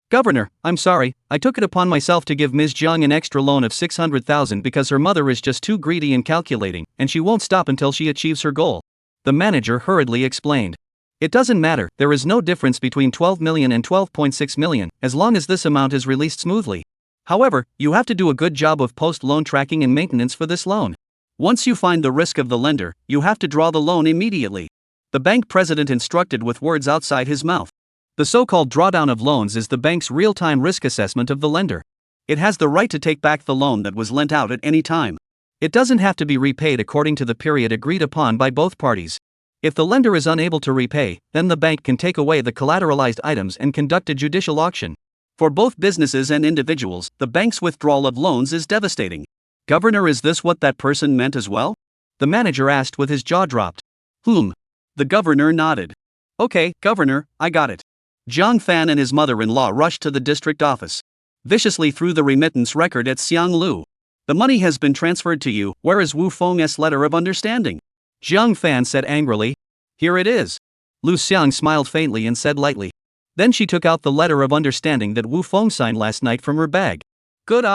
Governor, I'm sorry, I took it upon myself to give Ms. Jiang an extra loan of 600,000 because her mother is just too greedy and calculating, and she won't stop until she achieves her goal. The manager hurriedly explained. It doesn't matter, there is no difference between 12 million and 12.6 million, as long as this amount is released smoothly. However, you have to do a good job of post-loan tracking and maintenance for this loan. Once you find the risk of the lender, you have to draw the loan immediately. The bank president instructed with words outside his mouth. The so-called drawdown of loans is the bank's real-time risk assessment of the lender. It has the right to take back the loan that was lent out at any time. It doesn't have to be repaid according to the period agreed upon by both parties. If the lender is unable to repay, then the bank can take away the collateralized items and conduct a judicial auction. For both businesses and individuals, the bank's withdrawal of loans is devastating. Governor, is this what that person meant as well? The manager asked with his jaw dropped. The governor nodded. Okay, Governor, I got it. Jiang Fan and his mother-in-law rushed to the district office. Viciously threw the remittance record at Xiang Lu. The money has been transferred to you, where is Wu Feng's letter of understanding? Jiang Fan said angrily. Here it is. Lu Xiang smiled faintly and said lightly. Then she took out the letter of understanding that Wu Feng signed last night from her bag. Good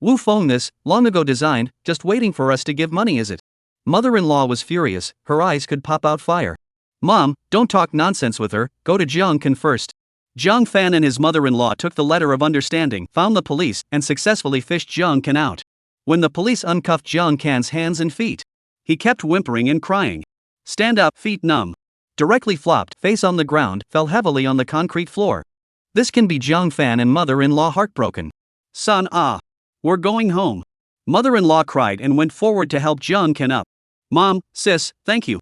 Wu Feng, this, long ago designed, just waiting for us to give money, is it? Mother-in-law was furious, her eyes could pop out fire. Mom, don't talk nonsense with her, go to Jiang Can first. Jiang Fan and his mother-in-law took the letter of understanding, found the police, and successfully fished Jiang Can out. When the police uncuffed Jiang Can's hands and feet, he kept whimpering and crying. Stand up, feet numb. Directly flopped, face on the ground, fell heavily on the concrete floor. This can be Jiang Fan and mother-in-law heartbroken. Son, we're going home. Mother-in-law cried and went forward to help Jiang Can up. Mom, sis, thank you.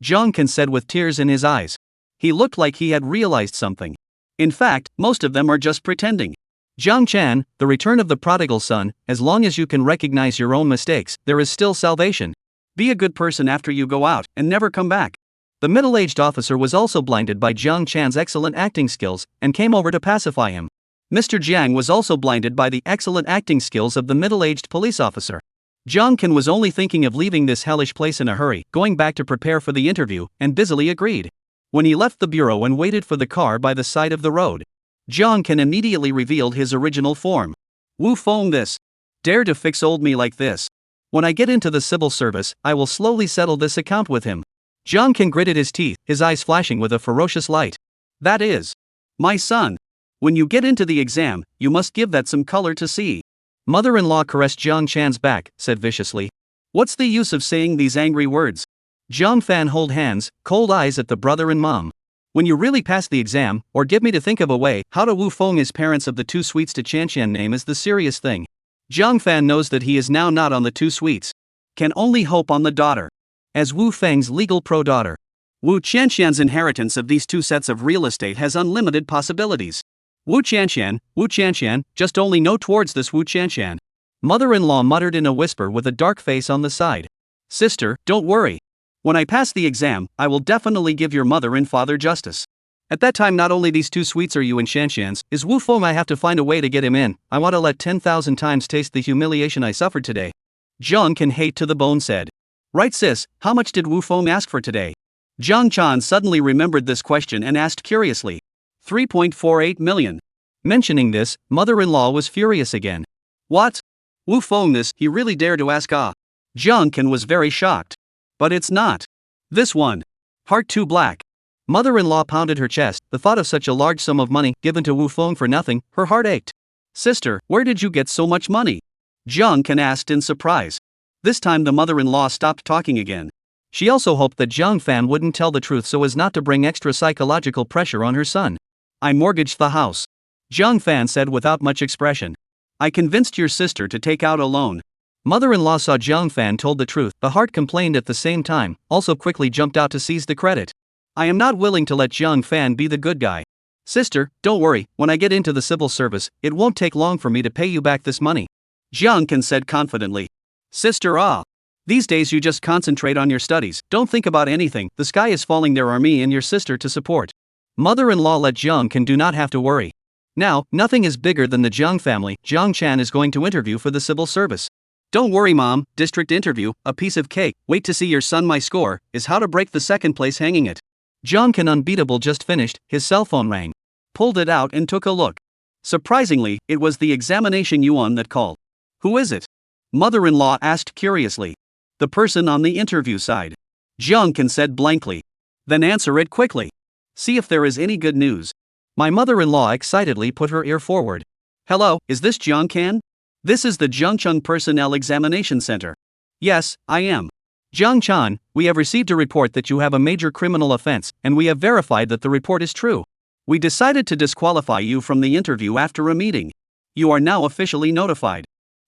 Jiang Can said with tears in his eyes. He looked like he had realized something. In fact, most of them are just pretending. Jiang Chan, the return of the prodigal son, as long as you can recognize your own mistakes, there is still salvation. Be a good person after you go out, and never come back. The middle-aged officer was also blinded by Jiang Chan's excellent acting skills, and came over to pacify him. Mr. Jiang was also blinded by the excellent acting skills of the middle-aged police officer. Jiang Can was only thinking of leaving this hellish place in a hurry, going back to prepare for the interview, and busily agreed. When he left the bureau and waited for the car by the side of the road, Jiang Can immediately revealed his original form. Wu Feng, this. Dare to fix old me like this. When I get into the civil service, I will slowly settle this account with him. Jiang Can gritted his teeth, his eyes flashing with a ferocious light. That is. My son. When you get into the exam, you must give that some color to see. Mother-in-law caressed Jiang Chan's back, said viciously. What's the use of saying these angry words? Jiang Fan hold hands, cold eyes at the brother and mom. When you really pass the exam, or give me to think of a way how to Wu Feng is parents of the two sweets to Chanshan name is the serious thing. Jiang Fan knows that he is now not on the two sweets. Can only hope on the daughter. As Wu Feng's legal pro-daughter. Wu Chanshan's inheritance of these two sets of real estate has unlimited possibilities. Wu Chanshan, just only know towards this Wu Chanshan. Mother-in-law muttered in a whisper with a dark face on the side. Sister, don't worry. When I pass the exam, I will definitely give your mother and father justice. At that time not only these two sweets are you and Shanshan's, is Wu Feng. I have to find a way to get him in. I want to let 10,000 times taste the humiliation I suffered today. Jiang Can hate to the bone said. Right sis, how much did Wu Feng ask for today? Jiang Chan suddenly remembered this question and asked curiously. 3.48 million. Mentioning this, mother-in-law was furious again. What? Wu Feng, this, he really dared to ask Jiang Can was very shocked. But it's not. This one. Heart too black. Mother-in-law pounded her chest, the thought of such a large sum of money given to Wu Feng for nothing, her heart ached. Sister, where did you get so much money? Jiang Can asked in surprise. This time the mother-in-law stopped talking again. She also hoped that Jiang Fan wouldn't tell the truth so as not to bring extra psychological pressure on her son. I mortgaged the house. Jiang Fan said without much expression. I convinced your sister to take out a loan. Mother-in-law saw Jiang Fan told the truth, the heart complained at the same time, also quickly jumped out to seize the credit. I am not willing to let Jiang Fan be the good guy. Sister, don't worry, when I get into the civil service, it won't take long for me to pay you back this money. Jiang Can said confidently. Sister, these days you just concentrate on your studies, don't think about anything, the sky is falling, there are me and your sister to support. Mother-in-law let Jiang Can do not have to worry. Now, nothing is bigger than the Jiang family. Jiang Chan is going to interview for the civil service. Don't worry, Mom, district interview, a piece of cake, wait to see your son. My score is how to break the second place hanging it. Jongkan Unbeatable just finished, his cell phone rang. Pulled it out and took a look. Surprisingly, it was the examination Yuan that called. Who is it? Mother-in-law asked curiously. The person on the interview side. Jongkan said blankly. Then answer it quickly. See if there is any good news. My mother-in-law excitedly put her ear forward. Hello, is this Jongkan? This is the Zhengcheng Personnel Examination Center. Yes, I am. Zhengchan, we have received a report that you have a major criminal offense, and we have verified that the report is true. We decided to disqualify you from the interview after a meeting. You are now officially notified.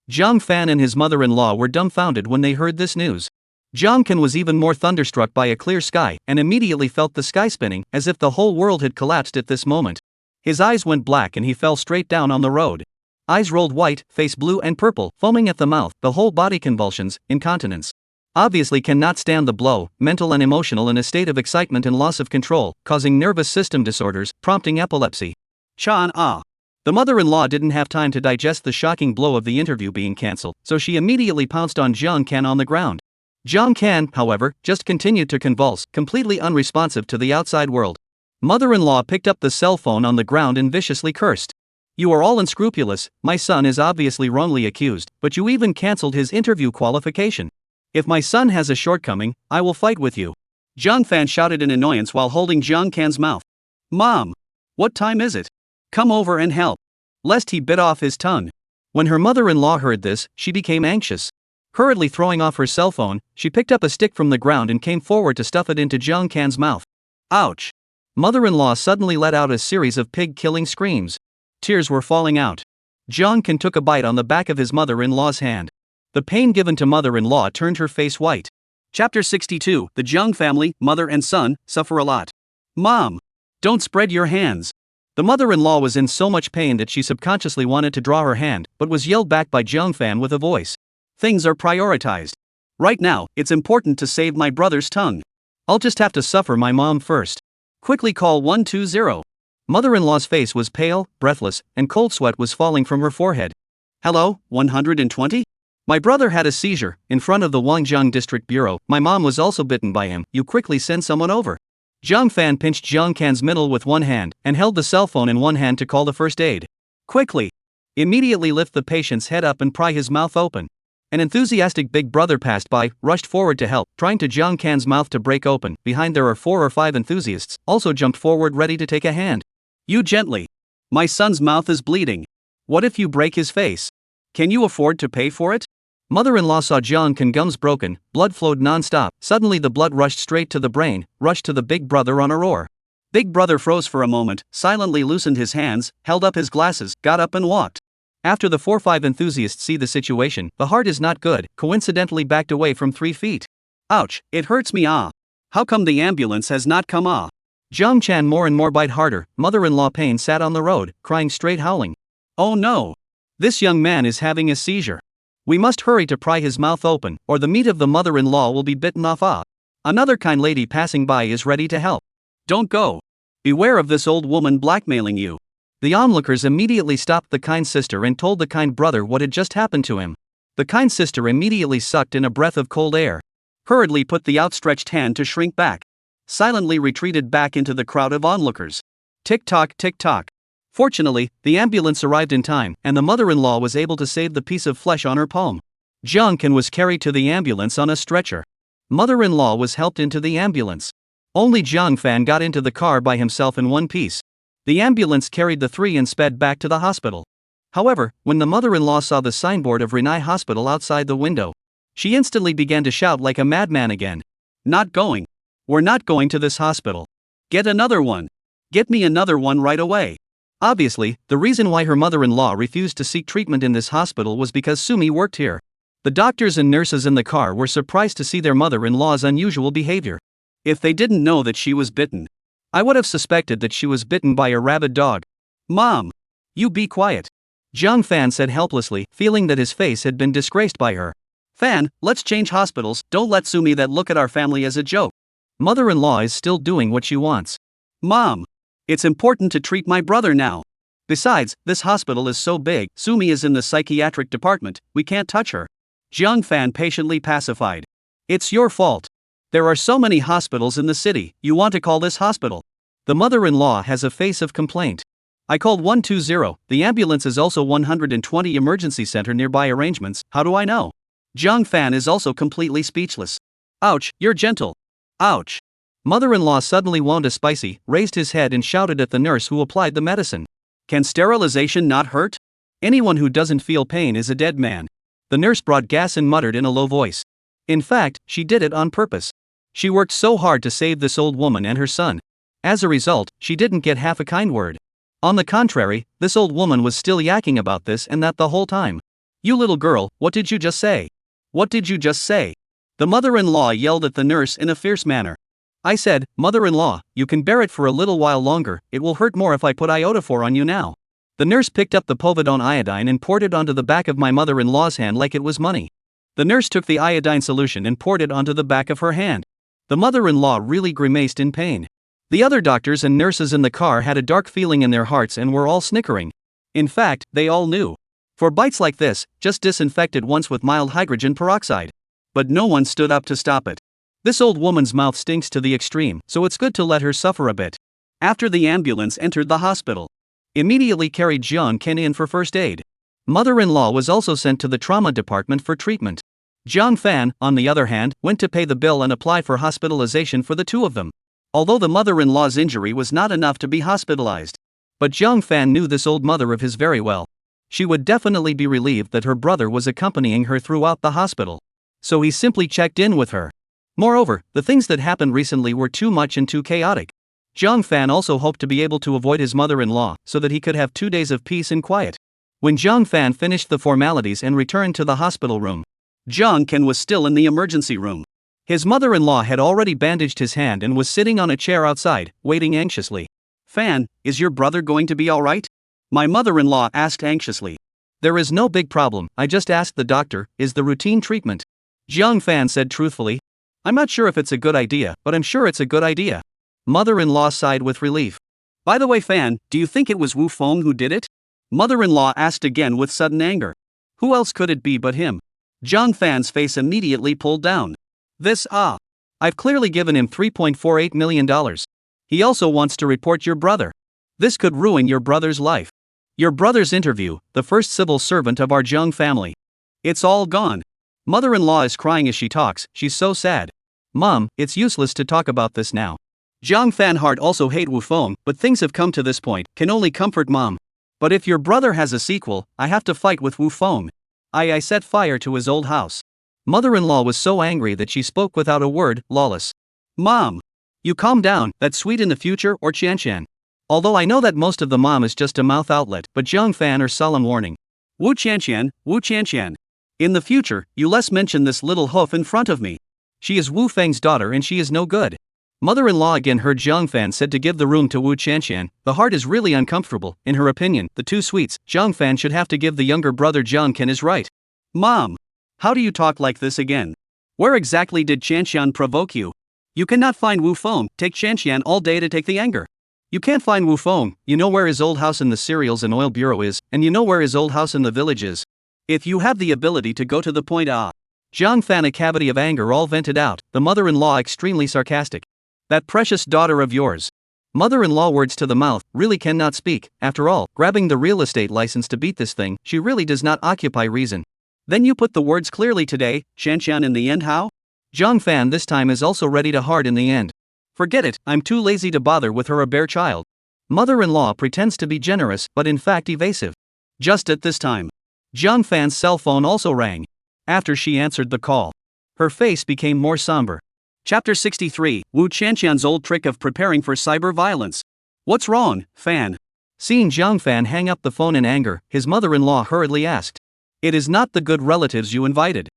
Zhang Fan and his mother-in-law were dumbfounded when they heard this news. Zhangkan was even more thunderstruck by a clear sky and immediately felt the sky spinning as if the whole world had collapsed at this moment. His eyes went black and he fell straight down on the road. Eyes rolled white, face blue and purple, foaming at the mouth, the whole body convulsions, incontinence. Obviously cannot stand the blow, mental and emotional in a state of excitement and loss of control, causing nervous system disorders, prompting epilepsy. Chan ah. The mother-in-law didn't have time to digest the shocking blow of the interview being cancelled, so she immediately pounced on Zhangkan on the ground. Zhangkan, however, just continued to convulse, completely unresponsive to the outside world. Mother-in-law picked up the cell phone on the ground and viciously cursed. You are all unscrupulous, my son is obviously wrongly accused, but you even cancelled his interview qualification. If my son has a shortcoming, I will fight with you. Zhang Fan shouted in annoyance while holding Zhang Kan's mouth. Mom! What time is it? Come over and help. Lest he bit off his tongue. When her mother-in-law heard this, she became anxious. Hurriedly throwing off her cell phone, she picked up a stick from the ground and came forward to stuff it into Zhang Kan's mouth. Ouch! Mother-in-law suddenly let out a series of pig-killing screams. Tears were falling out. Zhang Kan took a bite on the back of his mother-in-law's hand. The pain given to mother-in-law turned her face white. Chapter 62, The Zhang family, mother and son, suffer a lot. Mom! Don't spread your hands. The mother-in-law was in so much pain that she subconsciously wanted to draw her hand, but was yelled back by Zhang Fan with a voice. Things are prioritized. Right now, it's important to save my brother's tongue. I'll just have to suffer my mom first. Quickly call 120. Mother-in-law's face was pale, breathless, and cold sweat was falling from her forehead. Hello, 120? My brother had a seizure, in front of the Wangjiang District Bureau. My mom was also bitten by him. You quickly send someone over. Zhang Fan pinched Zhang Kan's middle with one hand, and held the cell phone in one hand to call the first aid. Quickly! Immediately lift the patient's head up and pry his mouth open. An enthusiastic big brother passed by, rushed forward to help, trying to Zhang Kan's mouth to break open. Behind there are 4 or 5 enthusiasts, also jumped forward ready to take a hand. You gently. My son's mouth is bleeding. What if you break his face? Can you afford to pay for it? Mother-in-law saw Zhang Kan gums broken, blood flowed non-stop. Suddenly the blood rushed straight to the brain, rushed to the big brother on a roar. Big brother froze for a moment, silently loosened his hands, held up his glasses, got up and walked. After the 4-5 enthusiasts see the situation, the heart is not good, coincidentally backed away from 3 feet. Ouch, it hurts me ah. How come the ambulance has not come ah? Zhang Chan more and more bite harder. Mother-in-law Pain sat on the road, crying straight howling. Oh no! This young man is having a seizure. We must hurry to pry his mouth open, or the meat of the mother-in-law will be bitten off ah. Another kind lady passing by is ready to help. Don't go. Beware of this old woman blackmailing you. The onlookers immediately stopped the kind sister and told the kind brother what had just happened to him. The kind sister immediately sucked in a breath of cold air. Hurriedly put the outstretched hand to shrink back. Silently retreated back into the crowd of onlookers. Tick-tock, tick-tock. Fortunately, the ambulance arrived in time, and the mother-in-law was able to save the piece of flesh on her palm. Zhang Kan was carried to the ambulance on a stretcher. Mother-in-law was helped into the ambulance. Only Zhang Fan got into the car by himself in one piece. The ambulance carried the 3 and sped back to the hospital. However, when the mother-in-law saw the signboard of Renai Hospital outside the window, she instantly began to shout like a madman again. Not going. We're not going to this hospital. Get another one. Get me another one right away. Obviously, the reason why her mother-in-law refused to seek treatment in this hospital was because Sumi worked here. The doctors and nurses in the car were surprised to see their mother-in-law's unusual behavior. If they didn't know that she was bitten, I would have suspected that she was bitten by a rabid dog. Mom! You be quiet. Zhang Fan said helplessly, feeling that his face had been disgraced by her. Fan, let's change hospitals. Don't let Sumi that look at our family as a joke. Mother-in-law is still doing what she wants. Mom! It's important to treat my brother now. Besides, this hospital is so big, Sumi is in the psychiatric department, we can't touch her. Jiang Fan patiently pacified. It's your fault. There are so many hospitals in the city, you want to call this hospital? The mother-in-law has a face of complaint. I called 120, the ambulance is also 120 emergency center nearby arrangements, how do I know? Jiang Fan is also completely speechless. Ouch, you're gentle. Ouch. Mother-in-law suddenly wound a spicy, raised his head and shouted at the nurse who applied the medicine. Can sterilization not hurt? Anyone who doesn't feel pain is a dead man. The nurse brought gas and muttered in a low voice. In fact, she did it on purpose. She worked so hard to save this old woman and her son. As a result, she didn't get half a kind word. On the contrary, this old woman was still yakking about this and that the whole time. You little girl, what did you just say? What did you just say? The mother-in-law yelled at the nurse in a fierce manner. I said, mother-in-law, you can bear it for a little while longer, it will hurt more if I put iodophor on you now. The nurse picked up the povidone iodine and poured it onto the back of my mother-in-law's hand like it was money. The nurse took the iodine solution and poured it onto the back of her hand. The mother-in-law really grimaced in pain. The other doctors and nurses in the car had a dark feeling in their hearts and were all snickering. In fact, they all knew. For bites like this, just disinfect it once with mild hydrogen peroxide. But no one stood up to stop it. This old woman's mouth stinks to the extreme, so it's good to let her suffer a bit. After the ambulance entered the hospital, immediately carried Jiang Ken in for first aid. Mother-in-law was also sent to the trauma department for treatment. Jiang Fan, on the other hand, went to pay the bill and apply for hospitalization for the two of them. Although the mother-in-law's injury was not enough to be hospitalized. But Jiang Fan knew this old mother of his very well. She would definitely be relieved that her brother was accompanying her throughout the hospital. So he simply checked in with her. Moreover, the things that happened recently were too much and too chaotic. Jiang Fan also hoped to be able to avoid his mother-in-law so that he could have 2 days of peace and quiet. When Jiang Fan finished the formalities and returned to the hospital room, Jiang Ken was still in the emergency room. His mother-in-law had already bandaged his hand and was sitting on a chair outside, waiting anxiously. Fan, is your brother going to be alright? My mother-in-law asked anxiously. There is no big problem, I just asked the doctor, is the routine treatment? Jiang Fan said truthfully. I'm not sure if it's a good idea, but I'm sure it's a good idea. Mother-in-law sighed with relief. By the way, Fan, do you think it was Wu Feng who did it? Mother-in-law asked again with sudden anger. Who else could it be but him? Jiang Fan's face immediately pulled down. I've clearly given him $3.48 million. He also wants to report your brother. This could ruin your brother's life. Your brother's interview, the first civil servant of our Jiang family. It's all gone. Mother-in-law is crying as she talks, she's so sad. Mom, it's useless to talk about this now. Jiang Fan heart also hate Wu Feng, but things have come to this point, can only comfort mom. But if your brother has a sequel, I have to fight with Wu Feng. I set fire to his old house. Mother-in-law was so angry that she spoke without a word, lawless. Mom! You calm down, that's sweet in the future or Qianshan. Although I know that most of the mom is just a mouth outlet, but Jiang Fan are solemn warning. Wu Qianshan. In the future, you less mention this little hoof in front of me. She is Wu Feng's daughter and she is no good. Mother-in-law again heard Jiang Fan said to give the room to Wu Qianshan. The heart is really uncomfortable, in her opinion, the two sweets, Jiang Fan should have to give the younger brother Jiang Ken is right. Mom! How do you talk like this again? Where exactly did Qianshan provoke you? You cannot find Wu Feng, take Qianshan all day to take the anger. You can't find Wu Feng, you know where his old house in the cereals and oil bureau is, and you know where his old house in the village is. If you have the ability to go to the point Jiang Fan a cavity of anger all vented out, the mother-in-law extremely sarcastic. That precious daughter of yours. Mother-in-law words to the mouth, really cannot speak, after all, grabbing the real estate license to beat this thing, she really does not occupy reason. Then you put the words clearly today, Qianshan in the end how? Jiang Fan this time is also ready to hard in the end. Forget it, I'm too lazy to bother with her a bare child. Mother-in-law pretends to be generous, but in fact evasive. Just at this time, Jiang Fan's cell phone also rang. After she answered the call, her face became more somber. Chapter 63, Wu Qianshan's old trick of preparing for cyber violence. What's wrong, Fan? Seeing Jiang Fan hang up the phone in anger, his mother-in-law hurriedly asked. It is not the good relatives you invited.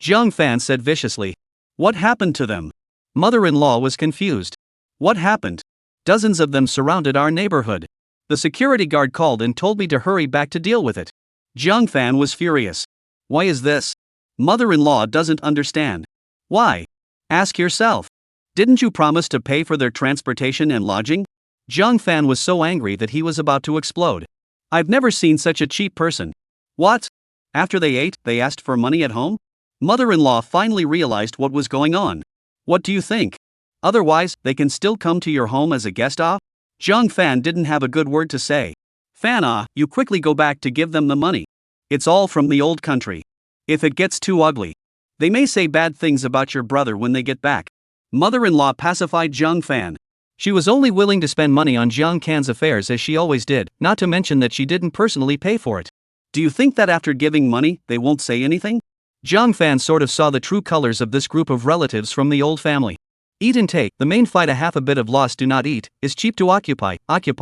Jiang Fan said viciously. What happened to them? Mother-in-law was confused. What happened? Dozens of them surrounded our neighborhood. The security guard called and told me to hurry back to deal with it. Jiang Fan was furious. Why is this? Mother-in-law doesn't understand. Why? Ask yourself. Didn't you promise to pay for their transportation and lodging? Jiang Fan was so angry that he was about to explode. I've never seen such a cheap person. What? After they ate, they asked for money at home? Mother-in-law finally realized what was going on. What do you think? Otherwise, they can still come to your home as a guest ah? Zhang Fan didn't have a good word to say. Fan ah, you quickly go back to give them the money. It's all from the old country. If it gets too ugly, they may say bad things about your brother when they get back. Mother-in-law pacified Zhang Fan. She was only willing to spend money on Zhang Can's affairs as she always did, not to mention that she didn't personally pay for it. Do you think that after giving money, they won't say anything? Zhang Fan sort of saw the true colors of this group of relatives from the old family. Eat and take, the main fight a half a bit of loss do not eat, is cheap to occupy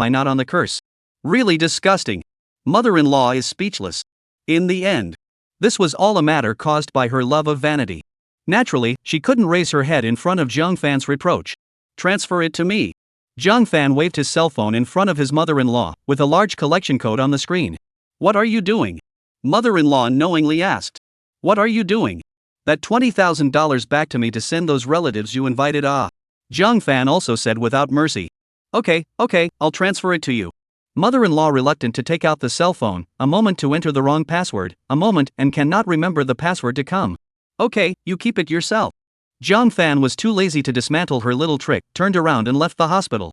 not on the curse. Really disgusting. Mother-in-law is speechless. In the end, this was all a matter caused by her love of vanity. Naturally, she couldn't raise her head in front of Zhang Fan's reproach. Transfer it to me. Zhang Fan waved his cell phone in front of his mother-in-law, with a large collection code on the screen. What are you doing? Mother-in-law knowingly asked. What are you doing? That $20,000 back to me to send those relatives you invited ah. Zhang Fan also said without mercy. Okay, I'll transfer it to you. Mother-in-law reluctant to take out the cell phone, a moment to enter the wrong password, a moment and cannot remember the password to come. Okay, you keep it yourself. Zhang Fan was too lazy to dismantle her little trick, turned around and left the hospital.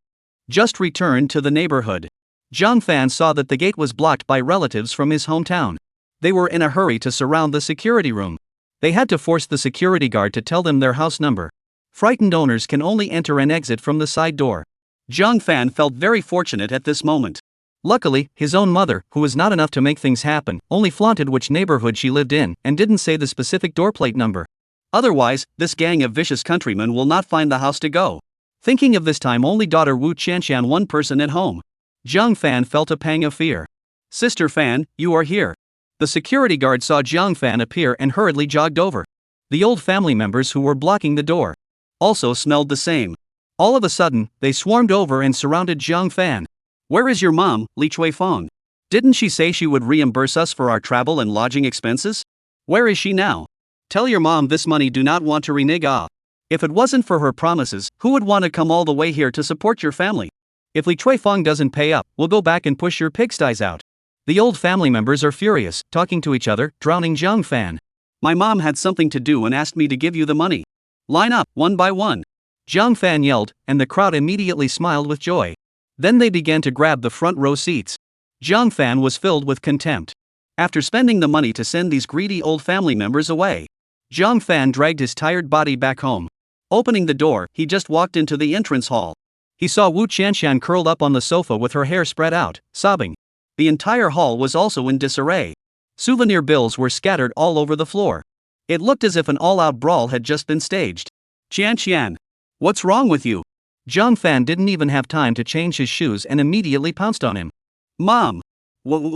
Just returned to the neighborhood. Zhang Fan saw that the gate was blocked by relatives from his hometown. They were in a hurry to surround the security room. They had to force the security guard to tell them their house number. Frightened owners can only enter and exit from the side door. Zhang Fan felt very fortunate at this moment. Luckily, his own mother, who was not enough to make things happen, only flaunted which neighborhood she lived in and didn't say the specific doorplate number. Otherwise, this gang of vicious countrymen will not find the house to go. Thinking of this time only daughter Wu Qianxian one person at home, Zhang Fan felt a pang of fear. Sister Fan, you are here. The security guard saw Zhang Fan appear and hurriedly jogged over. The old family members who were blocking the door also smelled the same. All of a sudden, they swarmed over and surrounded Zhang Fan. Where is your mom, Li Chuifeng? Didn't she say she would reimburse us for our travel and lodging expenses? Where is she now? Tell your mom this money do not want to renege ah. If it wasn't for her promises, who would want to come all the way here to support your family? If Li Chuifeng doesn't pay up, we'll go back and push your pigsties out. The old family members are furious, talking to each other, drowning Zhang Fan. My mom had something to do and asked me to give you the money. Line up, one by one. Zhang Fan yelled, and the crowd immediately smiled with joy. Then they began to grab the front row seats. Zhang Fan was filled with contempt. After spending the money to send these greedy old family members away, Zhang Fan dragged his tired body back home. Opening the door, he just walked into the entrance hall. He saw Wu Qianxian curled up on the sofa with her hair spread out, sobbing. The entire hall was also in disarray. Souvenir bills were scattered all over the floor. It looked as if an all-out brawl had just been staged. Qianxian, what's wrong with you? Zhang Fan didn't even have time to change his shoes and immediately pounced on him. Mom! Wu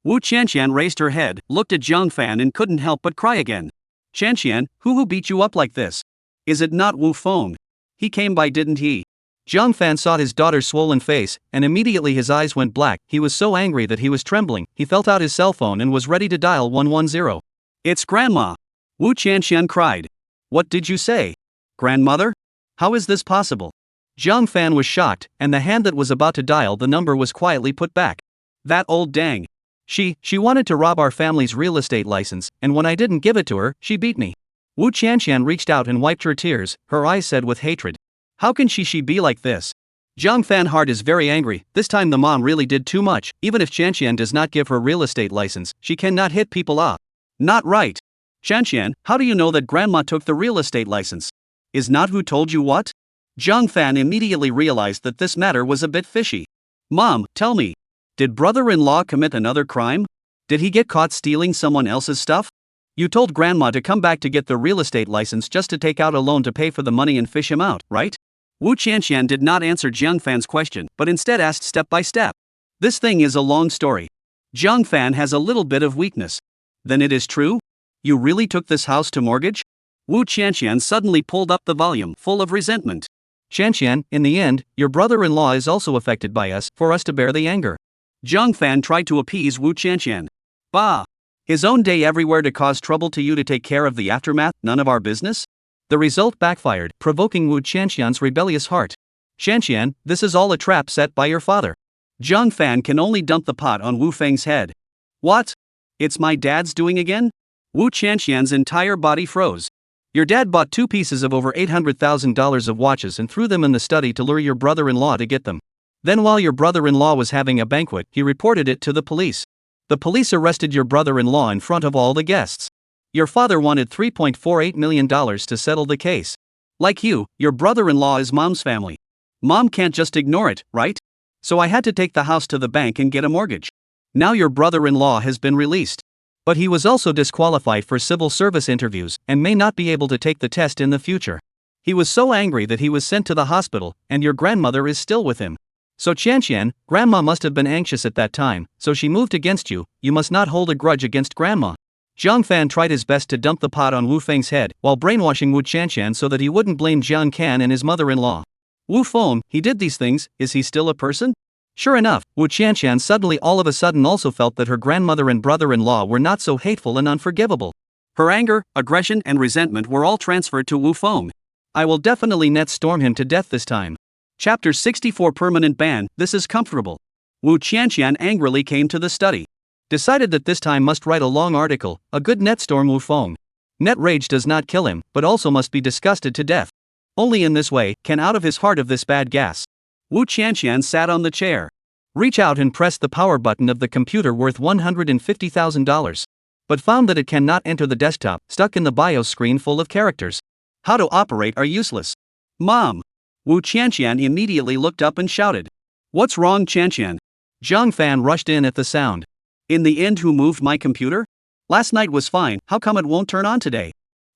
Qianxian raised her head, looked at Zhang Fan and couldn't help but cry again. Qianxian, who beat you up like this? Is it not Wu Feng? He came by, didn't he? Zhang Fan saw his daughter's swollen face, and immediately his eyes went black. He was so angry that he was trembling. He felt out his cell phone and was ready to dial 110. It's Grandma! Wu Qianxian cried. What did you say? Grandmother? How is this possible? Zhang Fan was shocked, and the hand that was about to dial the number was quietly put back. That old dang. She wanted to rob our family's real estate license, and when I didn't give it to her, she beat me. Wu Qianxian reached out and wiped her tears, her eyes said with hatred. How can she be like this? Zhang Fan heart is very angry. This time the mom really did too much. Even if Qianxian does not give her real estate license, she cannot hit people up. Not right. Qianxian, how do you know that grandma took the real estate license? Is not who told you what? Zhang Fan immediately realized that this matter was a bit fishy. Mom, tell me. Did brother-in-law commit another crime? Did he get caught stealing someone else's stuff? You told grandma to come back to get the real estate license just to take out a loan to pay for the money and fish him out, right? Wu Qianxian did not answer Zhang Fan's question, but instead asked step by step. This thing is a long story. Zhang Fan has a little bit of weakness. Then it is true? You really took this house to mortgage? Wu Qianxian suddenly pulled up the volume, full of resentment. Qianxian, in the end, your brother-in-law is also affected by us, for us to bear the anger. Zhang Fan tried to appease Wu Qianxian. Bah! His own day everywhere to cause trouble to you to take care of the aftermath, none of our business? The result backfired, provoking Wu Qianxian's rebellious heart. Qianxian, this is all a trap set by your father. Zhang Fan can only dump the pot on Wu Feng's head. What? It's my dad's doing again? Wu Qianxian's entire body froze. Your dad bought 2 pieces of over $800,000 of watches and threw them in the study to lure your brother-in-law to get them. Then while your brother-in-law was having a banquet, he reported it to the police. The police arrested your brother-in-law in front of all the guests. Your father wanted $3.48 million to settle the case. Like you, your brother-in-law is mom's family. Mom can't just ignore it, right? So I had to take the house to the bank and get a mortgage. Now your brother-in-law has been released. But he was also disqualified for civil service interviews and may not be able to take the test in the future. He was so angry that he was sent to the hospital, and your grandmother is still with him. So Qianxian, grandma must have been anxious at that time, so she moved against you. You must not hold a grudge against grandma. Zhang Fan tried his best to dump the pot on Wu Feng's head while brainwashing Wu Qianxian so that he wouldn't blame Jiang Kan and his mother-in-law. Wu Feng, he did these things, is he still a person? Sure enough, Wu Qianxian suddenly all of a sudden also felt that her grandmother and brother-in-law were not so hateful and unforgivable. Her anger, aggression and resentment were all transferred to Wu Feng. I will definitely net storm him to death this time. Chapter 64 Permanent Ban, this is comfortable. Wu Qianxian angrily came to the study. Decided that this time must write a long article, a good net storm Wu Feng. Net rage does not kill him, but also must be disgusted to death. Only in this way can out of his heart of this bad gas. Wu Qianxian sat on the chair. Reach out and press the power button of the computer worth $150,000. But found that it cannot enter the desktop, stuck in the BIOS screen full of characters. How to operate are useless. Mom! Wu Qianxian immediately looked up and shouted. What's wrong, Qianxian? Zhang Fan rushed in at the sound. In the end, who moved my computer? Last night was fine, how come it won't turn on today?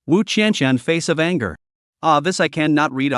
Wu Qianxian face of anger. This I cannot read.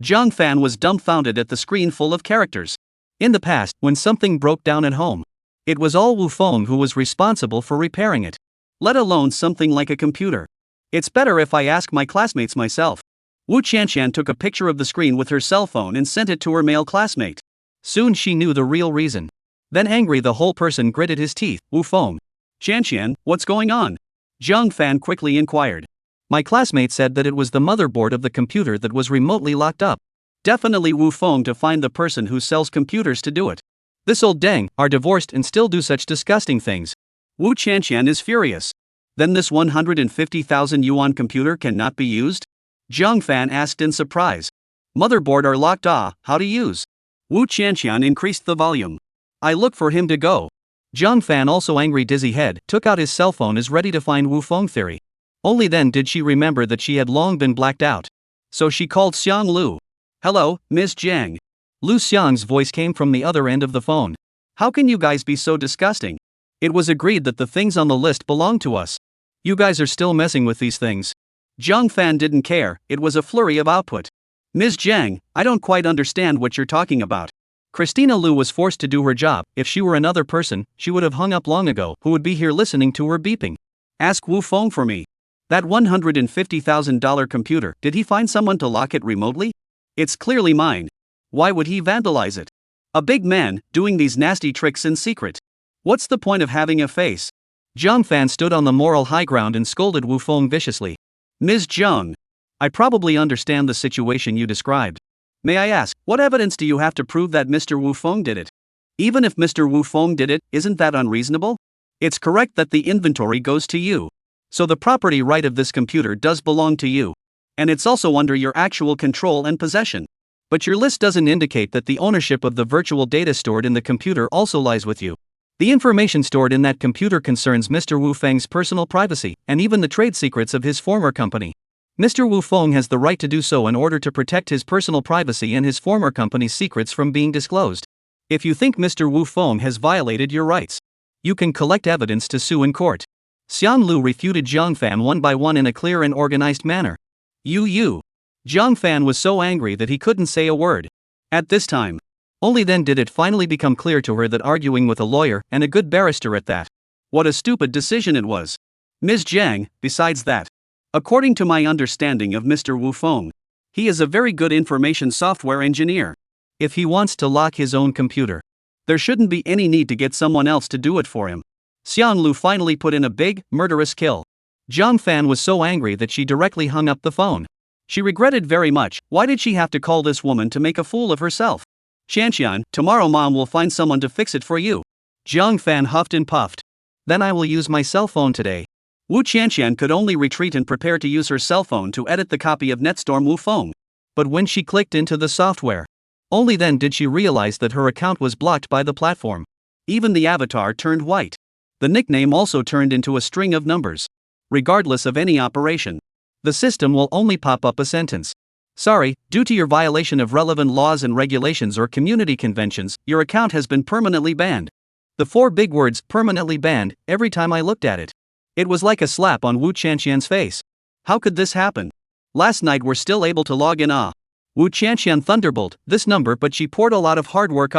Zhang Fan was dumbfounded at the screen full of characters. In the past, when something broke down at home, it was all Wu Feng who was responsible for repairing it. Let alone something like a computer. It's better if I ask my classmates myself. Wu Qianxian took a picture of the screen with her cell phone and sent it to her male classmate. Soon she knew the real reason. Then angry the whole person gritted his teeth. Wu Feng. Qianxian, what's going on? Zhang Fan quickly inquired. My classmate said that it was the motherboard of the computer that was remotely locked up. Definitely Wu Feng to find the person who sells computers to do it. This old deng are divorced and still do such disgusting things. Wu Qianxian is furious. Then this 150,000 yuan computer cannot be used? Zhang Fan asked in surprise. Motherboard are locked. How to use? Wu Qianxian increased the volume. I look for him to go. Zhang Fan also angry dizzy head took out his cell phone as ready to find Wu Feng theory. Only then did she remember that she had long been blacked out. So she called Xiang Lu. Hello, Ms. Jiang. Lu Xiang's voice came from the other end of the phone. How can you guys be so disgusting? It was agreed that the things on the list belong to us. You guys are still messing with these things. Zhang Fan didn't care, it was a flurry of output. Ms. Jiang, I don't quite understand what you're talking about. Christina Lu was forced to do her job. If she were another person, she would have hung up long ago. Who would be here listening to her beeping? Ask Wu Feng for me. That $150,000 computer, did he find someone to lock it remotely? It's clearly mine. Why would he vandalize it? A big man, doing these nasty tricks in secret. What's the point of having a face? Zhang Fan stood on the moral high ground and scolded Wu Feng viciously. Ms. Zhang. I probably understand the situation you described. May I ask, what evidence do you have to prove that Mr. Wu Feng did it? Even if Mr. Wu Feng did it, isn't that unreasonable? It's correct that the inventory goes to you. So the property right of this computer does belong to you. And it's also under your actual control and possession. But your list doesn't indicate that the ownership of the virtual data stored in the computer also lies with you. The information stored in that computer concerns Mr. Wu Feng's personal privacy, and even the trade secrets of his former company. Mr. Wu Feng has the right to do so in order to protect his personal privacy and his former company's secrets from being disclosed. If you think Mr. Wu Feng has violated your rights, you can collect evidence to sue in court. Xiang Lu refuted Zhang Fan one by one in a clear and organized manner. You. Zhang Fan was so angry that he couldn't say a word. At this time, only then did it finally become clear to her that arguing with a lawyer, and a good barrister at that, what a stupid decision it was. Ms. Jiang, besides that, according to my understanding of Mr. Wu Feng, he is a very good information software engineer. If he wants to lock his own computer, there shouldn't be any need to get someone else to do it for him. Xiang Lu finally put in a big, murderous kill. Zhang Fan was so angry that she directly hung up the phone. She regretted very much, why did she have to call this woman to make a fool of herself? Qianxian, tomorrow mom will find someone to fix it for you. Zhang Fan huffed and puffed. Then I will use my cell phone today. Wu Qianqian could only retreat and prepare to use her cell phone to edit the copy of Netstorm Wu Feng. But when she clicked into the software, only then did she realize that her account was blocked by the platform. Even the avatar turned white. The nickname also turned into a string of numbers. Regardless of any operation, the system will only pop up a sentence. Sorry, due to your violation of relevant laws and regulations or community conventions, your account has been permanently banned. The 4 big words, permanently banned, every time I looked at it. It was like a slap on Wu Qianqian's face. How could this happen? Last night we're still able to log in. Wu Qianqian thunderbolt, this number, but she poured a lot of hard work.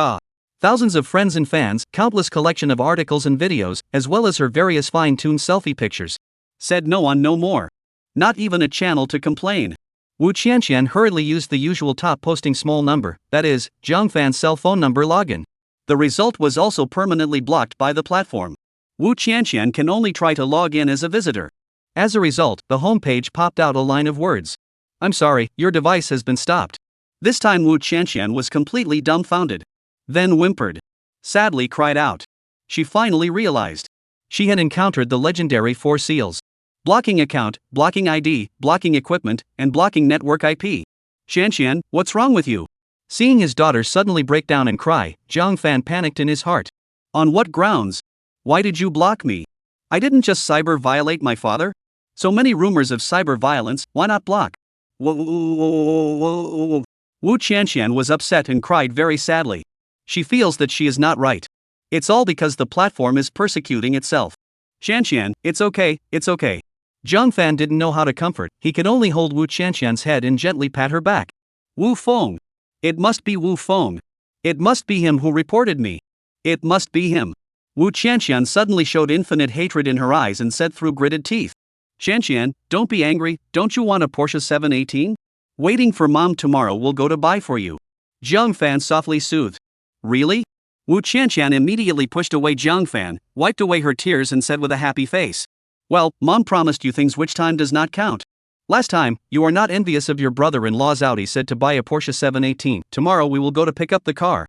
Thousands of friends and fans, countless collection of articles and videos, as well as her various fine-tuned selfie pictures. Said no one no more. Not even a channel to complain. Wu Qianqian hurriedly used the usual top posting small number, that is, Zhangfan's cell phone number login. The result was also permanently blocked by the platform. Wu Qianqian can only try to log in as a visitor. As a result, the homepage popped out a line of words. I'm sorry, your device has been stopped. This time Wu Qianqian was completely dumbfounded. Then whimpered. Sadly cried out. She finally realized. She had encountered the legendary 4 seals. Blocking account, blocking ID, blocking equipment, and blocking network IP. Qianqian, what's wrong with you? Seeing his daughter suddenly break down and cry, Zhangfan panicked in his heart. On what grounds? Why did you block me? I didn't just cyber violate my father? So many rumors of cyber violence, why not block? Wu Qianqian was upset and cried very sadly. She feels that she is not right. It's all because the platform is persecuting itself. Qianqian, it's okay, it's okay. Zhangfan didn't know how to comfort, he could only hold Wu Qianqian's head and gently pat her back. Wu Feng. It must be Wu Feng. It must be him who reported me. It must be him. Wu Qianqian suddenly showed infinite hatred in her eyes and said through gritted teeth. Qianqian, don't be angry, don't you want a Porsche 718? Waiting for mom tomorrow, we'll go to buy for you. Zhangfan softly soothed. Really? Wu Qianqian immediately pushed away Zhangfan, wiped away her tears and said with a happy face. Well, mom promised you things which time does not count. Last time, you are not envious of your brother-in-law's Audi said to buy a Porsche 718. Tomorrow we will go to pick up the car.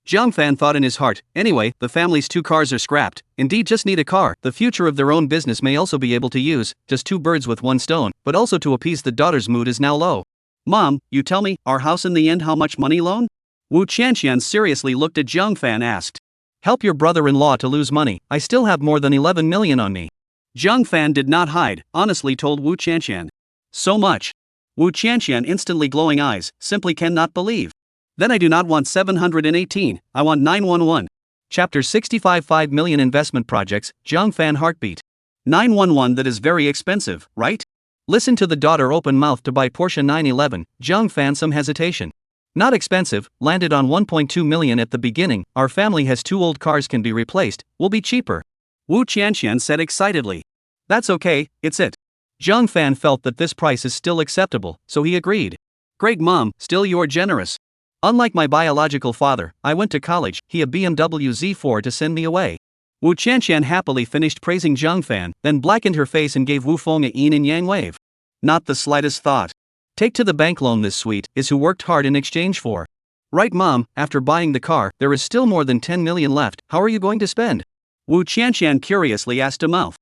Zhangfan thought in his heart, anyway, the family's 2 cars are scrapped, indeed just need a car. The future of their own business may also be able to use, just 2 birds with 1 stone, but also to appease the daughter's mood is now low. Mom, you tell me, our house in the end how much money loan? Wu Qianqian seriously looked at Zhangfan asked. Help your brother-in-law to lose money, I still have more than 11 million on me. Zhangfan did not hide, honestly told Wu Qianqian. So much. Wu Qianqian instantly glowing eyes, simply cannot believe. Then I do not want 718, I want 911. Chapter 65 5 million investment projects, Zhangfan heartbeat. 911 that is very expensive, right? Listen to the daughter open mouth to buy Porsche 911, Zhangfan some hesitation. Not expensive, landed on 1.2 million at the beginning, our family has 2 old cars can be replaced, will be cheaper. Wu Qianqian said excitedly. That's okay, it's it. Zhangfan felt that this price is still acceptable, so he agreed. Great mom, still you're generous. Unlike my biological father, I went to college, he a BMW Z4 to send me away. Wu Qianqian happily finished praising Zhangfan, then blackened her face and gave Wu Feng a yin and yang wave. Not the slightest thought. Take to the bank loan this sweet is who worked hard in exchange for. Right mom, after buying the car, there is still more than 10 million left, how are you going to spend? Wu Qianqian curiously asked a mouth.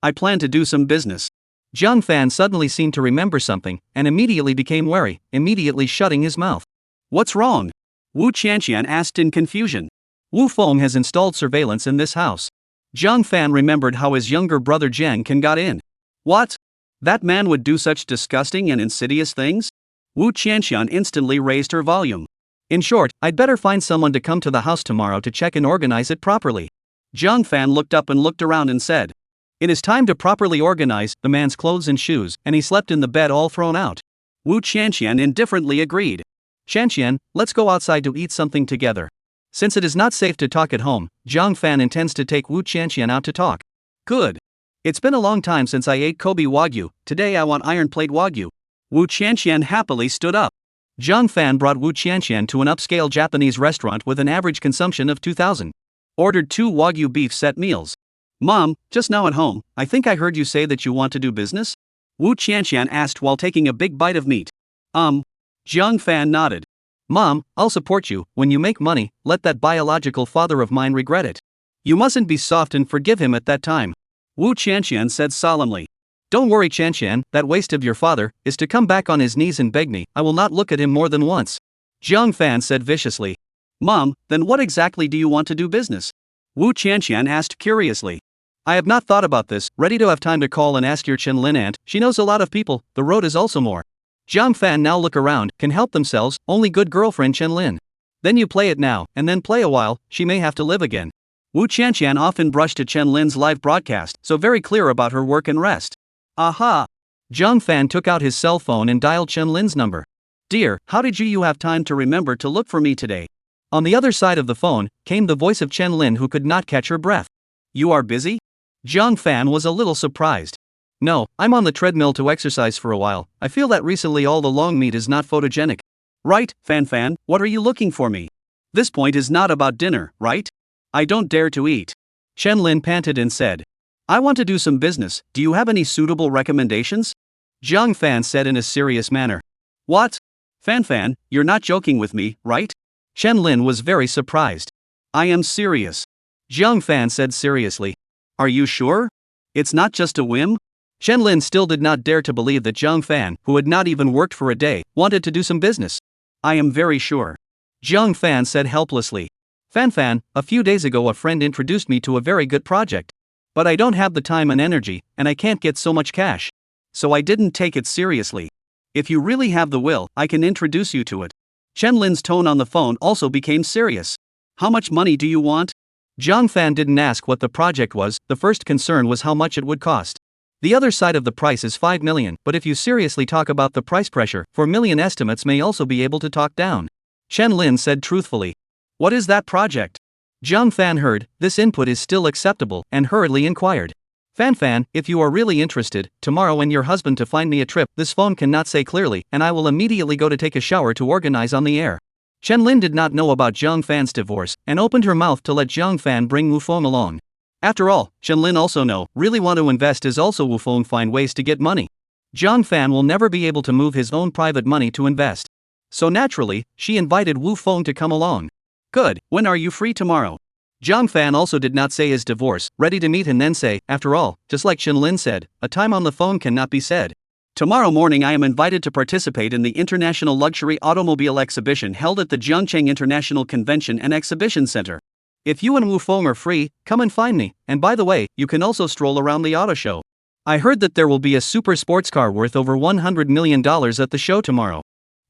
I plan to do some business. Zhangfan suddenly seemed to remember something, and immediately became wary, immediately shutting his mouth. What's wrong? Wu Qianqian asked in confusion. Wu Feng has installed surveillance in this house. Zhangfan remembered how his younger brother Zhang Can got in. What? That man would do such disgusting and insidious things? Wu Qianqian instantly raised her volume. In short, I'd better find someone to come to the house tomorrow to check and organize it properly. Zhangfan looked up and looked around and said. It is time to properly organize the man's clothes and shoes, and he slept in the bed all thrown out. Wu Qianqian indifferently agreed. Qianqian, let's go outside to eat something together. Since it is not safe to talk at home, Zhangfan intends to take Wu Qianqian out to talk. Good. It's been a long time since I ate Kobe Wagyu, today I want iron plate Wagyu. Wu Qianqian happily stood up. Zhangfan brought Wu Qianqian to an upscale Japanese restaurant with an average consumption of 2,000. Ordered 2 Wagyu beef set meals. Mom, just now at home, I think I heard you say that you want to do business? Wu Qianqian asked while taking a big bite of meat. Zhangfan nodded. Mom, I'll support you, when you make money, let that biological father of mine regret it. You mustn't be soft and forgive him at that time. Wu Qianqian said solemnly. Don't worry, Qianqian, that waste of your father is to come back on his knees and beg me. I will not look at him more than once. Jiang Fan said viciously. Mom, then what exactly do you want to do business? Wu Qianqian asked curiously. I have not thought about this, ready to have time to call and ask your Chen-Lin aunt, she knows a lot of people, the road is also more. Jiang Fan now look around, can help themselves, only good girlfriend Chen-Lin. Then you play it now, and then play a while, she may have to live again. Wu Qianqian often brushed to Chen-Lin's live broadcast, so very clear about her work and rest. Aha! Jiang Fan took out his cell phone and dialed Chen-Lin's number. Dear, how did you have time to remember to look for me today? On the other side of the phone, came the voice of Chen-Lin, who could not catch her breath. You are busy? Jiang Fan was a little surprised. No, I'm on the treadmill to exercise for a while. I feel that recently all the long meat is not photogenic. Right, Fan, what are you looking for me? This point is not about dinner, right? I don't dare to eat. Chen-Lin panted and said. I want to do some business, do you have any suitable recommendations? Jiang Fan said in a serious manner. What? Fan, you're not joking with me, right? Chen-Lin was very surprised. I am serious. Jiang Fan said seriously. Are you sure? It's not just a whim? Chen-Lin still did not dare to believe that Jiang Fan, who had not even worked for a day, wanted to do some business. I am very sure. Jiang Fan said helplessly. Fan, a few days ago a friend introduced me to a very good project. But I don't have the time and energy, and I can't get so much cash. So I didn't take it seriously. If you really have the will, I can introduce you to it. Chen-Lin's tone on the phone also became serious. How much money do you want? Jiang Fan didn't ask what the project was, the first concern was how much it would cost. The other side of the price is 5 million, but if you seriously talk about the price pressure, 4 million estimates may also be able to talk down. Chen-Lin said truthfully. What is that project? Jiang Fan heard, this input is still acceptable, and hurriedly inquired. Fan, if you are really interested, tomorrow and your husband to find me a trip, this phone cannot say clearly, and I will immediately go to take a shower to organize on the air. Chen-Lin did not know about Jiang Fan's divorce, and opened her mouth to let Jiang Fan bring Wu Feng along. After all, Chen-Lin also really want to invest is also Wu Feng find ways to get money. Jiang Fan will never be able to move his own private money to invest. So naturally, she invited Wu Feng to come along. Good, when are you free tomorrow? Jiang Fan also did not say his divorce, ready to meet and then say, after all, just like Chen-Lin said, a time on the phone cannot be said. Tomorrow morning I am invited to participate in the International Luxury Automobile Exhibition held at the Jiangcheng International Convention and Exhibition Center. If you and Wu Feng are free, come and find me, and by the way, you can also stroll around the auto show. I heard that there will be a super sports car worth over $100 million at the show tomorrow.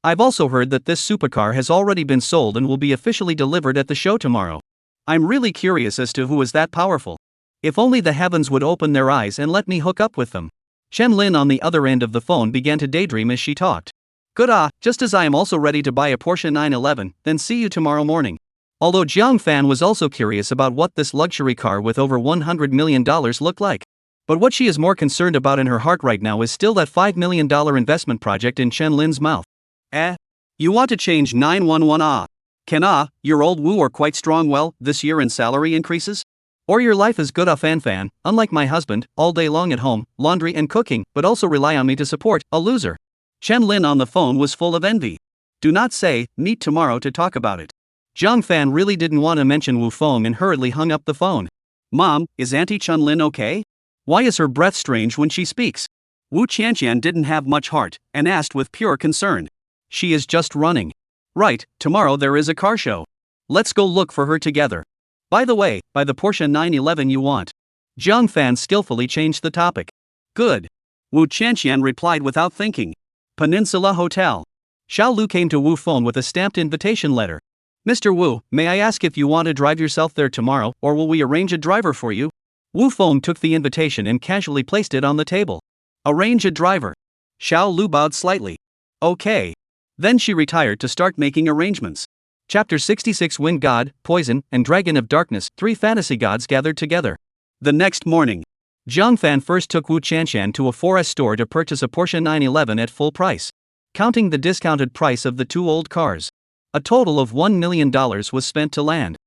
I've also heard that this supercar has already been sold and will be officially delivered at the show tomorrow. I'm really curious as to who is that powerful. If only the heavens would open their eyes and let me hook up with them. Chen-Lin on the other end of the phone began to daydream as she talked. Good just as I am also ready to buy a Porsche 911, then see you tomorrow morning. Although Jiang Fan was also curious about what this luxury car with over $100 million looked like. But what she is more concerned about in her heart right now is still that $5 million investment project in Chen-Lin's mouth. You want to change 911 Can your old Wu are quite strong this year in salary increases? Or your life is good Fan, unlike my husband, all day long at home, laundry and cooking, but also rely on me to support, a loser. Chen-Lin on the phone was full of envy. Do not say, meet tomorrow to talk about it. Jiang Fan really didn't want to mention Wu Feng and hurriedly hung up the phone. Mom, is Auntie Chen-Lin okay? Why is her breath strange when she speaks? Wu Qianqian didn't have much heart, and asked with pure concern. She is just running. Right, tomorrow there is a car show. Let's go look for her together. By the way, buy the Porsche 911 you want. Jiang Fan skillfully changed the topic. Good. Wu Qianqian replied without thinking. Peninsula Hotel. Xiao Lu came to Wu Feng with a stamped invitation letter. Mr. Wu, may I ask if you want to drive yourself there tomorrow, or will we arrange a driver for you? Wu Feng took the invitation and casually placed it on the table. Arrange a driver. Xiao Lu bowed slightly. Okay. Then she retired to start making arrangements. Chapter 66 Wind God, Poison, and Dragon of Darkness, 3 fantasy gods gathered together. The next morning, Jiang Fan first took Wu Qianqian to a forest store to purchase a Porsche 911 at full price. Counting the discounted price of the 2 old cars, a total of $1 million was spent to land.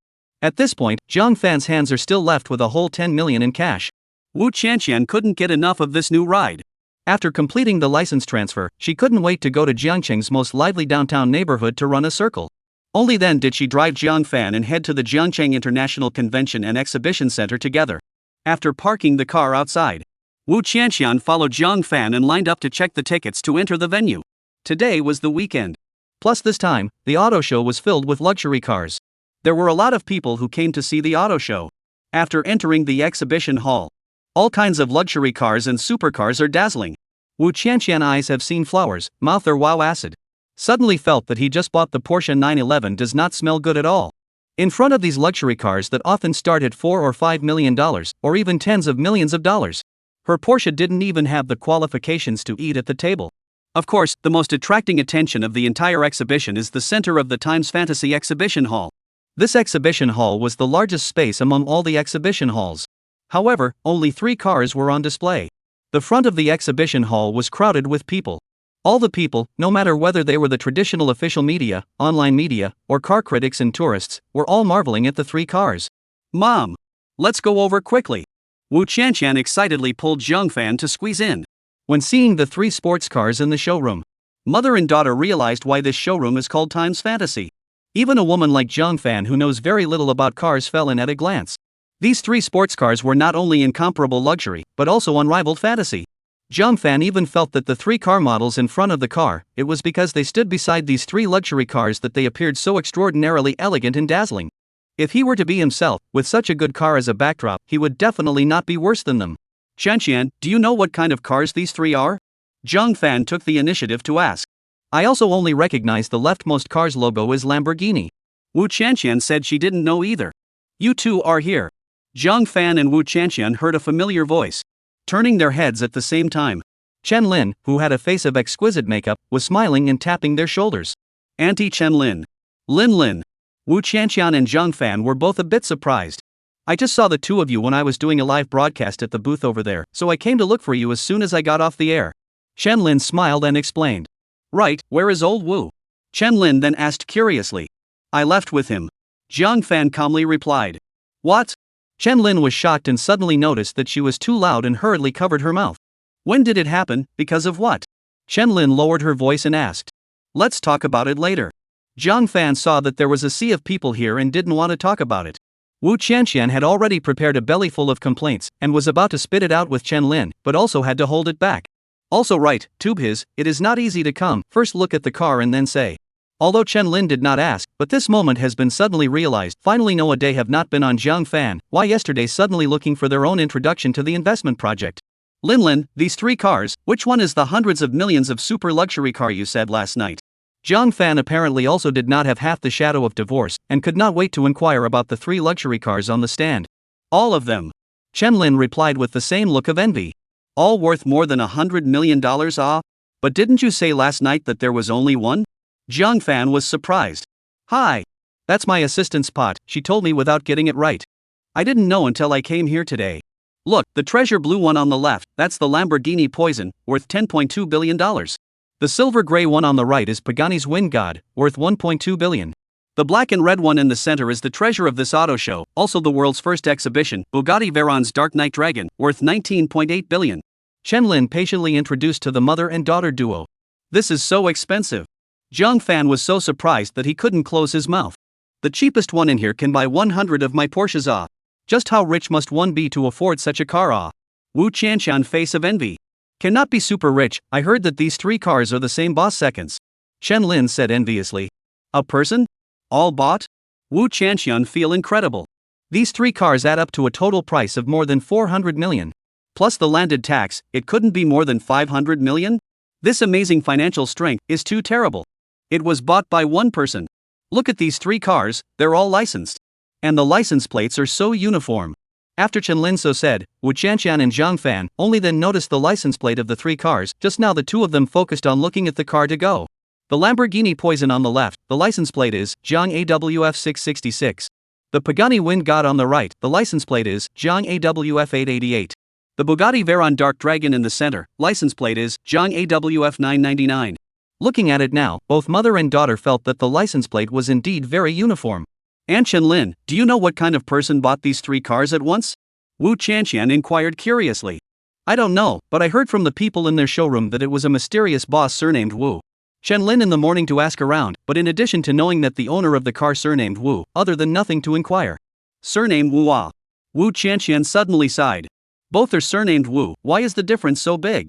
At this point, Jiang Fan's hands are still left with a whole 10 million in cash. Wu Qianqian couldn't get enough of this new ride. After completing the license transfer, she couldn't wait to go to Jiangcheng's most lively downtown neighborhood to run a circle. Only then did she drive Jiang Fan and head to the Jiangcheng International Convention and Exhibition Center together. After parking the car outside, Wu Qianqian followed Zhang Fan and lined up to check the tickets to enter the venue. Today was the weekend. Plus, this time, the auto show was filled with luxury cars. There were a lot of people who came to see the auto show. After entering the exhibition hall, all kinds of luxury cars and supercars are dazzling. Wu Qianqian's eyes have seen flowers, mouth are wow acid. Suddenly felt that he just bought the Porsche 911 does not smell good at all. In front of these luxury cars that often start at $4 or $5 million, or even tens of millions of dollars. Her Porsche didn't even have the qualifications to eat at the table. Of course, the most attracting attention of the entire exhibition is the center of the Times Fantasy Exhibition Hall. This exhibition hall was the largest space among all the exhibition halls. However, only 3 cars were on display. The front of the exhibition hall was crowded with people. All the people, no matter whether they were the traditional official media, online media, or car critics and tourists, were all marveling at the 3 cars. Mom! Let's go over quickly. Wu Qianqian excitedly pulled Zhang Fan to squeeze in. When seeing the 3 sports cars in the showroom, mother and daughter realized why this showroom is called Times Fantasy. Even a woman like Zhang Fan who knows very little about cars fell in at a glance. These 3 sports cars were not only incomparable luxury, but also unrivaled fantasy. Zhang Fan even felt that the 3 car models in front of the car, it was because they stood beside these 3 luxury cars that they appeared so extraordinarily elegant and dazzling. If he were to be himself, with such a good car as a backdrop, he would definitely not be worse than them. Qianqian, do you know what kind of cars these 3 are? Zhang Fan took the initiative to ask. I also only recognize the leftmost car's logo is Lamborghini. Wu Qianqian said she didn't know either. You 2 are here. Zhang Fan and Wu Qianqian heard a familiar voice, turning their heads at the same time. Chen Lin, who had a face of exquisite makeup, was smiling and tapping their shoulders. Auntie Chen Lin. Lin. Wu Qianqian and Zhang Fan were both a bit surprised. I just saw the 2 of you when I was doing a live broadcast at the booth over there, so I came to look for you as soon as I got off the air. Chen Lin smiled and explained. Right, where is old Wu? Chen Lin then asked curiously. I left with him. Zhang Fan calmly replied. What? Chen Lin was shocked and suddenly noticed that she was too loud and hurriedly covered her mouth. When did it happen, because of what? Chen Lin lowered her voice and asked. Let's talk about it later. Zhang Fan saw that there was a sea of people here and didn't want to talk about it. Wu Qianqian had already prepared a bellyful of complaints and was about to spit it out with Chen Lin, but also had to hold it back. Also right, tube his, it is not easy to come, first look at the car and then say. Although Chen Lin did not ask, but this moment has been suddenly realized, finally no a day have not been on Zhang Fan, why yesterday suddenly looking for their own introduction to the investment project. Lin, these 3 cars, which one is the hundreds of millions of super luxury car you said last night? Zhang Fan apparently also did not have half the shadow of divorce, and could not wait to inquire about the 3 luxury cars on the stand. All of them. Chen Lin replied with the same look of envy. All worth more than $100 million, ah? But didn't you say last night that there was only one? Zhang Fan was surprised. Hi. That's my assistant's pot, she told me without getting it right. I didn't know until I came here today. Look, the treasure blue one on the left, that's the Lamborghini Poison, worth $10.2 billion. The silver gray one on the right is Pagani's Wind God, worth $1.2 billion. The black and red one in the center is the treasure of this auto show, also the world's first exhibition, Bugatti Veyron's Dark Knight Dragon, worth $19.8 billion. Chen Lin patiently introduced to the mother and daughter duo. This is so expensive. Zhang Fan was so surprised that he couldn't close his mouth. The cheapest one in here can buy 100 of my Porsches, ah. Just how rich must one be to afford such a car, ah? Wu Qianqian face of envy. Cannot be super rich, I heard that these 3 cars are the same boss seconds. Chen Lin said enviously. A person? All bought? Wu Qianqian feel incredible. These 3 cars add up to a total price of more than 400 million. Plus the landed tax, it couldn't be more than 500 million? This amazing financial strength is too terrible. It was bought by one person. Look at these 3 cars, they're all licensed. And the license plates are so uniform. After Chen Lin so said, Wu Qianqian and Zhang Fan only then noticed the license plate of the 3 cars. Just now the 2 of them focused on looking at the car to go. The Lamborghini Poison on the left, the license plate is Zhang AWF 666. The Pagani Wind God on the right, the license plate is Zhang AWF 888. The Bugatti Veyron Dark Dragon in the center, license plate is Zhang AWF 999. Looking at it now, both mother and daughter felt that the license plate was indeed very uniform. Aunt Chen Lin, do you know what kind of person bought these 3 cars at once? Wu Qianqian inquired curiously. I don't know, but I heard from the people in their showroom that it was a mysterious boss surnamed Wu. Chen Lin in the morning to ask around, but in addition to knowing that the owner of the car surnamed Wu, other than nothing to inquire. Surname Wu ah. Wu Qianqian suddenly sighed. Both are surnamed Wu, why is the difference so big?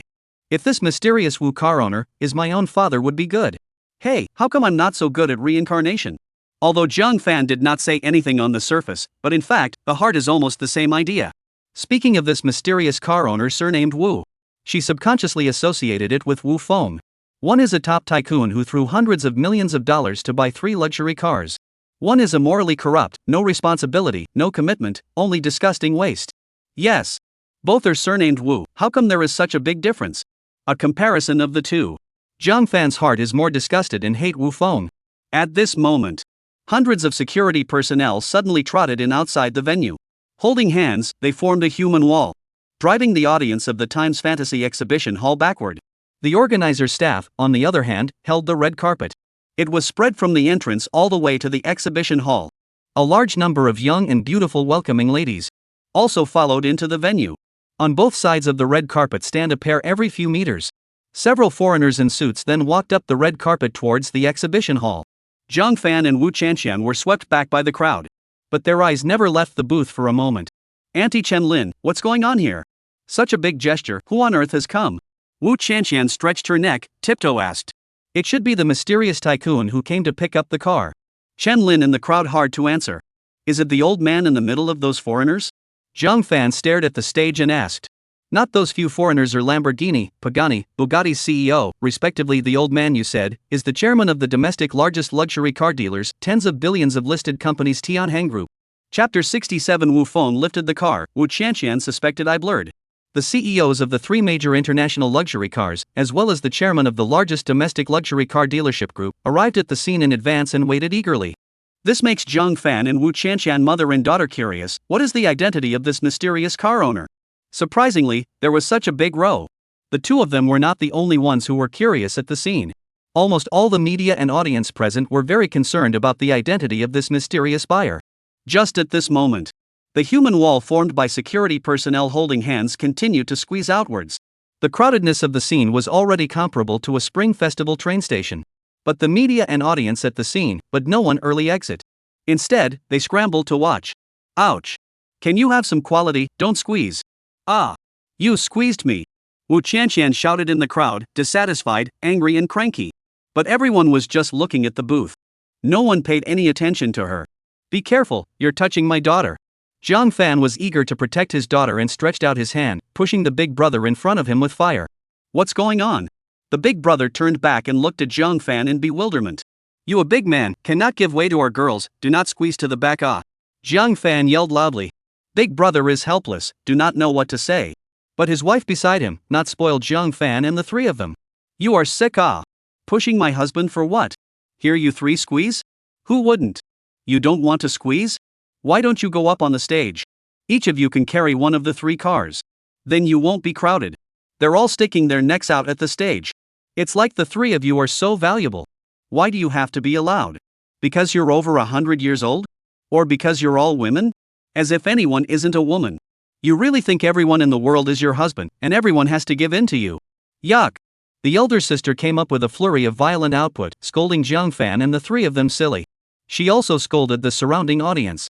If this mysterious Wu car owner is my own father would be good. Hey, how come I'm not so good at reincarnation? Although Zhang Fan did not say anything on the surface, but in fact, the heart is almost the same idea. Speaking of this mysterious car owner surnamed Wu, she subconsciously associated it with Wu Feng. One is a top tycoon who threw hundreds of millions of dollars to buy 3 luxury cars. One is immorally corrupt, no responsibility, no commitment, only disgusting waste. Yes. Both are surnamed Wu, how come there is such a big difference? A comparison of the two. Zhang Fan's heart is more disgusted and hate Wu Feng. At this moment, hundreds of security personnel suddenly trotted in outside the venue. Holding hands, they formed a human wall, driving the audience of the Times Fantasy exhibition hall backward. The organizer staff, on the other hand, held the red carpet. It was spread from the entrance all the way to the exhibition hall. A large number of young and beautiful welcoming ladies also followed into the venue. On both sides of the red carpet stand a pair every few meters. Several foreigners in suits then walked up the red carpet towards the exhibition hall. Zhang Fan and Wu Qianqian were swept back by the crowd. But their eyes never left the booth for a moment. Auntie Chen Lin, what's going on here? Such a big gesture, who on earth has come? Wu Qianqian stretched her neck, tiptoe asked. It should be the mysterious tycoon who came to pick up the car. Chen Lin in the crowd hard to answer. Is it the old man in the middle of those foreigners? Zhang Fan stared at the stage and asked. Not those few foreigners are Lamborghini, Pagani, Bugatti's CEO, respectively. The old man you said, is the chairman of the domestic largest luxury car dealers, tens of billions of listed companies Tianheng Group. Chapter 67 Wu Feng lifted the car, Wu Qianqian suspected I blurred. The CEOs of the 3 major international luxury cars, as well as the chairman of the largest domestic luxury car dealership group, arrived at the scene in advance and waited eagerly. This makes Zhang Fan and Wu Qianqian mother and daughter curious. What is the identity of this mysterious car owner? Surprisingly, there was such a big row. The two of them were not the only ones who were curious at the scene. Almost all the media and audience present were very concerned about the identity of this mysterious buyer. Just at this moment, the human wall formed by security personnel holding hands continued to squeeze outwards. The crowdedness of the scene was already comparable to a spring festival train station. But the media and audience at the scene, but no one early exit. Instead, they scrambled to watch. Ouch! Can you have some quality, don't squeeze. Ah! You squeezed me! Wu Qianqian shouted in the crowd, dissatisfied, angry and cranky. But everyone was just looking at the booth. No one paid any attention to her. Be careful, you're touching my daughter. Zhang Fan was eager to protect his daughter and stretched out his hand, pushing the big brother in front of him with fire. What's going on? The big brother turned back and looked at Zhang Fan in bewilderment. You a big man, cannot give way to our girls, do not squeeze to the back ah! Zhang Fan yelled loudly. Big brother is helpless, do not know what to say. But his wife beside him, not spoiled Zhang Fan and the 3 of them. You are sick ah! Pushing my husband for what? Here you 3 squeeze? Who wouldn't? You don't want to squeeze? Why don't you go up on the stage? Each of you can carry one of the 3 cars. Then you won't be crowded. They're all sticking their necks out at the stage. It's like the 3 of you are so valuable. Why do you have to be allowed? Because you're over 100 years old? Or because you're all women? As if anyone isn't a woman. You really think everyone in the world is your husband, and everyone has to give in to you? Yuck! The elder sister came up with a flurry of violent output, scolding Zhang Fan and the 3 of them silly. She also scolded the surrounding audience.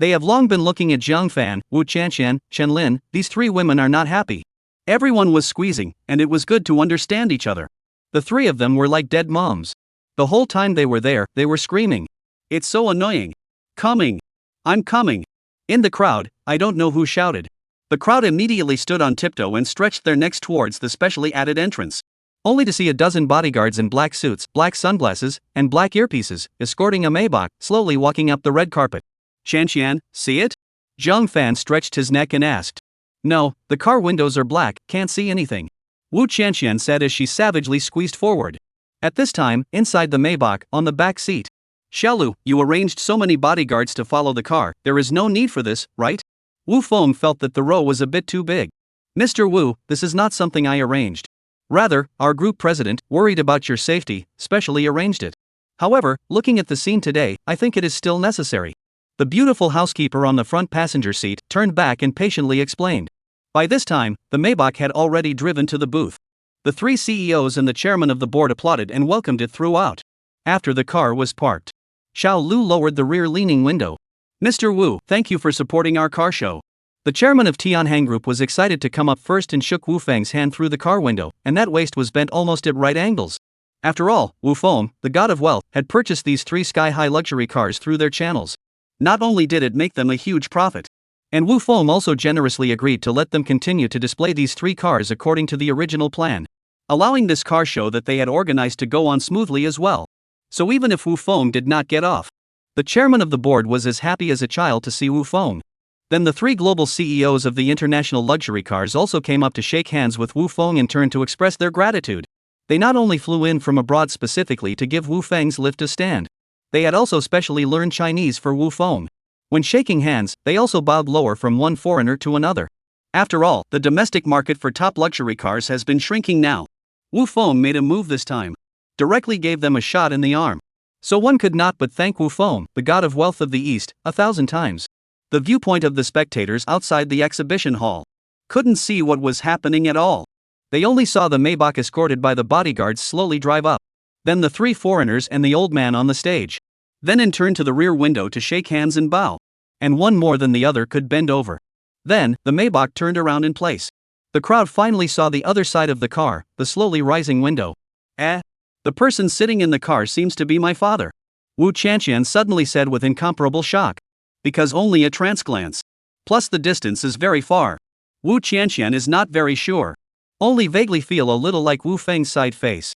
They have long been looking at Zhang Fan, Wu Qianqian, Chen Lin. These 3 women are not happy. Everyone was squeezing, and it was good to understand each other. The 3 of them were like dead moms. The whole time they were there, they were screaming. It's so annoying. Coming. I'm coming. In the crowd, I don't know who shouted. The crowd immediately stood on tiptoe and stretched their necks towards the specially added entrance. Only to see a dozen bodyguards in black suits, black sunglasses, and black earpieces, escorting a Maybach, slowly walking up the red carpet. Qianqian, see it? Zhang Fan stretched his neck and asked. No, the car windows are black, can't see anything. Wu Qianqian said as she savagely squeezed forward. At this time, inside the Maybach, on the back seat. Xiaolu, you arranged so many bodyguards to follow the car, there is no need for this, right? Wu Feng felt that the row was a bit too big. Mr. Wu, this is not something I arranged. Rather, our group president, worried about your safety, specially arranged it. However, looking at the scene today, I think it is still necessary. The beautiful housekeeper on the front passenger seat turned back and patiently explained. By this time, the Maybach had already driven to the booth. The 3 CEOs and the chairman of the board applauded and welcomed it throughout. After the car was parked, Xiao Lu lowered the rear-leaning window. Mr. Wu, thank you for supporting our car show. The chairman of Tianhang Group was excited to come up first and shook Wu Feng's hand through the car window, and that waist was bent almost at right angles. After all, Wu Feng, the god of wealth, had purchased these 3 sky-high luxury cars through their channels. Not only did it make them a huge profit, and Wu Feng also generously agreed to let them continue to display these 3 cars according to the original plan, allowing this car show that they had organized to go on smoothly as well. So even if Wu Feng did not get off, the chairman of the board was as happy as a child to see Wu Feng. Then the 3 global CEOs of the international luxury cars also came up to shake hands with Wu Feng in turn to express their gratitude. They not only flew in from abroad specifically to give Wu Feng's lift a stand, they had also specially learned Chinese for Wu Feng. When shaking hands, they also bowed lower from one foreigner to another. After all, the domestic market for top luxury cars has been shrinking now. Wu Feng made a move this time. Directly gave them a shot in the arm. So one could not but thank Wu Feng, the god of wealth of the East, 1,000 times. The viewpoint of the spectators outside the exhibition hall couldn't see what was happening at all. They only saw the Maybach escorted by the bodyguards slowly drive up. Then the 3 foreigners and the old man on the stage. Then in turn to the rear window to shake hands and bow. And one more than the other could bend over. Then, the Maybach turned around in place. The crowd finally saw the other side of the car, the slowly rising window. The person sitting in the car seems to be my father, Wu Chanqian suddenly said with incomparable shock. Because only a trance glance. Plus the distance is very far. Wu Chanqian is not very sure. Only vaguely feel a little like Wu Feng's side face.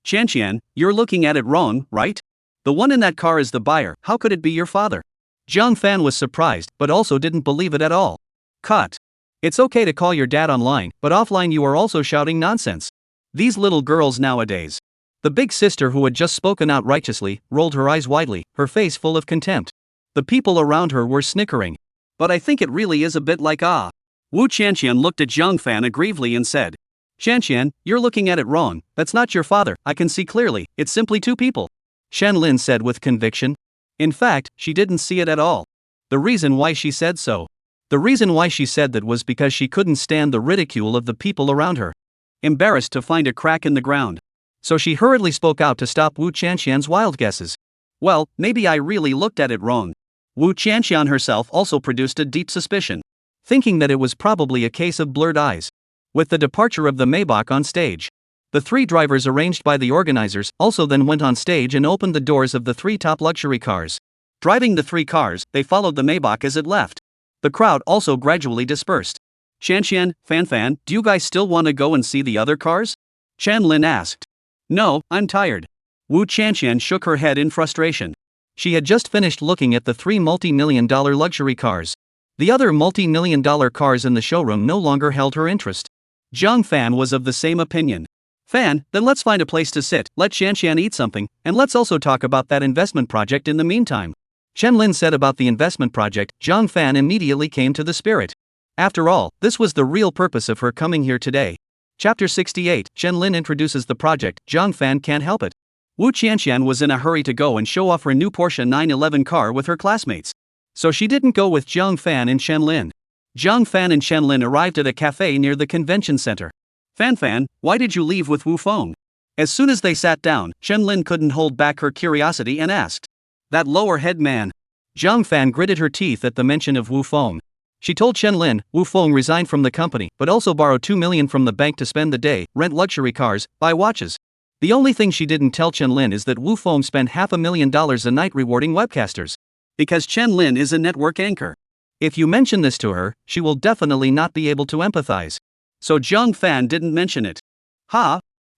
Chanqian, you're looking at it wrong, right? The one in that car is the buyer, how could it be your father? Zhang Fan was surprised, but also didn't believe it at all. Cut. It's okay to call your dad online, but offline you are also shouting nonsense. These little girls nowadays. The big sister who had just spoken out righteously, rolled her eyes widely, her face full of contempt. The people around her were snickering. But I think it really is a bit like Wu Chanqian looked at Zhang Fan aggrievedly and said, Chanqian, you're looking at it wrong, that's not your father, I can see clearly, it's simply 2 people. Shen Lin said with conviction. In fact, she didn't see it at all. The reason why she said so. The reason why she said that was because she couldn't stand the ridicule of the people around her. Embarrassed to find a crack in the ground. So she hurriedly spoke out to stop Wu Chanqian's wild guesses. Well, maybe I really looked at it wrong. Wu Chanqian herself also produced a deep suspicion, thinking that it was probably a case of blurred eyes. With the departure of the Maybach on stage, the 3 drivers arranged by the organizers also then went on stage and opened the doors of the 3 top luxury cars. Driving the 3 cars, they followed the Maybach as it left. The crowd also gradually dispersed. Chanqian, Fan, do you guys still want to go and see the other cars? Chen Lin asked. No, I'm tired. Wu Chanqian shook her head in frustration. She had just finished looking at the 3 multi-million-dollar luxury cars. The other multi-million-dollar cars in the showroom no longer held her interest. Zhang Fan was of the same opinion. Fan, then let's find a place to sit, let Chanqian eat something, and let's also talk about that investment project in the meantime. Chen Lin said about the investment project. Zhang Fan immediately came to the spirit. After all, this was the real purpose of her coming here today. Chapter 68, Chen Lin introduces the project. Zhang Fan can't help it. Wu Chanqian was in a hurry to go and show off her new Porsche 911 car with her classmates. So she didn't go with Zhang Fan and Chen Lin. Zhang Fan and Chen Lin arrived at a cafe near the convention center. Fan, why did you leave with Wu Feng? As soon as they sat down, Chen Lin couldn't hold back her curiosity and asked. That lower head man. Zhang Fan gritted her teeth at the mention of Wu Feng. She told Chen Lin, Wu Feng resigned from the company, but also borrowed 2 million from the bank to spend the day, rent luxury cars, buy watches. The only thing she didn't tell Chen Lin is that Wu Feng spent $500,000 a night rewarding webcasters. Because Chen Lin is a network anchor. If you mention this to her, she will definitely not be able to empathize. So Zhang Fan didn't mention it.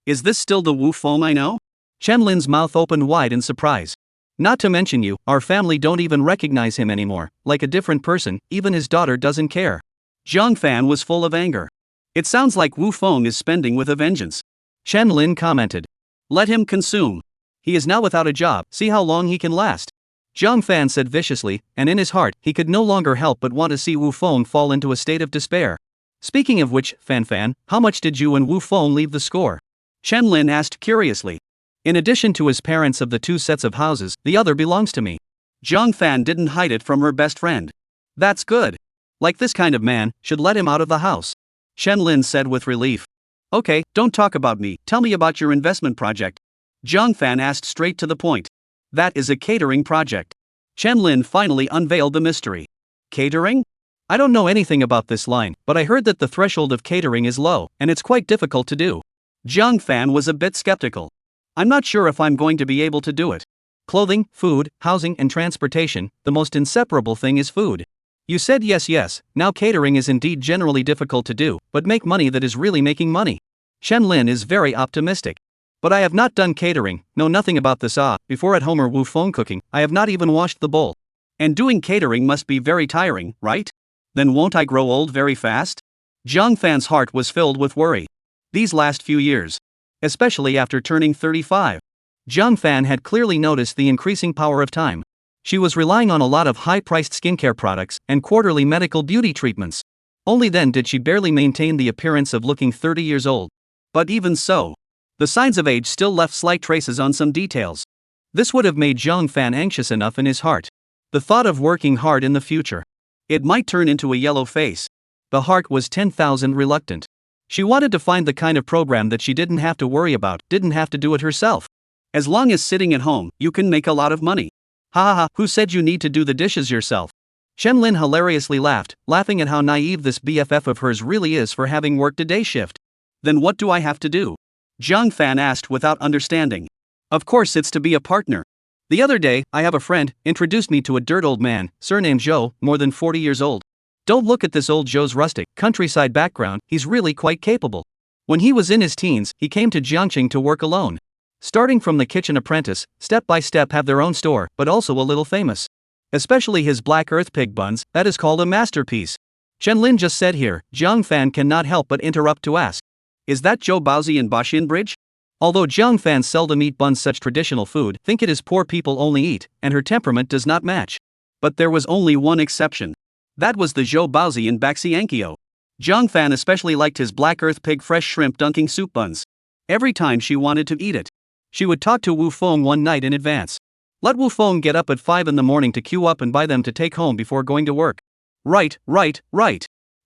Is this still the Wu Feng I know? Chen Lin's mouth opened wide in surprise. Not to mention you, our family don't even recognize him anymore, like a different person, even his daughter doesn't care. Zhang Fan was full of anger. It sounds like Wu Feng is spending with a vengeance. Chen Lin commented. Let him consume. He is now without a job, see how long he can last. Zhang Fan said viciously, and in his heart, he could no longer help but want to see Wu Feng fall into a state of despair. Speaking of which, Fan, how much did you and Wu Feng leave the score? Chen Lin asked curiously. In addition to his parents of the 2 sets of houses, the other belongs to me. Zhang Fan didn't hide it from her best friend. That's good. Like this kind of man, should let him out of the house. Chen Lin said with relief. Okay, don't talk about me, tell me about your investment project. Zhang Fan asked straight to the point. That is a catering project. Chen Lin finally unveiled the mystery. Catering? I don't know anything about this line, but I heard that the threshold of catering is low, and it's quite difficult to do. Jiang Fan was a bit skeptical. I'm not sure if I'm going to be able to do it. Clothing, food, housing, and transportation, the most inseparable thing is food. You said yes, now catering is indeed generally difficult to do, but make money that is really making money. Chen Lin is very optimistic. But I have not done catering, know nothing about this before at home or Wu Feng cooking, I have not even washed the bowl. And doing catering must be very tiring, right? Then won't I grow old very fast? Jiang Fan's heart was filled with worry. These last few years, especially after turning 35, Jiang Fan had clearly noticed the increasing power of time. She was relying on a lot of high-priced skincare products and quarterly medical beauty treatments. Only then did she barely maintain the appearance of looking 30 years old. But even so, the signs of age still left slight traces on some details. This would have made Jiang Fan anxious enough in his heart. The thought of working hard in the future. It might turn into a yellow face. The heart was 10,000 reluctant. She wanted to find the kind of program that she didn't have to worry about, didn't have to do it herself. As long as sitting at home, you can make a lot of money. Who said you need to do the dishes yourself? Chen Lin hilariously laughed, laughing at how naive this BFF of hers really is for having worked a day shift. Then what do I have to do? Jiang Fan asked without understanding. Of course it's to be a partner. The other day, I have a friend, introduced me to a dirt old man, surnamed Zhou, more than 40 years old. Don't look at this old Zhou's rustic, countryside background, he's really quite capable. When he was in his teens, he came to Jiangqing to work alone. Starting from the kitchen apprentice, step by step have their own store, but also a little famous. Especially his black earth pig buns, that is called a masterpiece. Chen Lin just said here, Jiang Fan cannot help but interrupt to ask. Is that Zhou Baozi in Bashin Bridge? Although Jiang Fan seldom eat buns such traditional food, think it is poor people only eat, and her temperament does not match. But there was only one exception. That was the Zhou Baozi in Baxiankyo. Jiang Fan especially liked his black earth pig fresh shrimp dunking soup buns. Every time she wanted to eat it, she would talk to Wu Feng one night in advance. Let Wu Feng get up at 5 in the morning to queue up and buy them to take home before going to work. Right.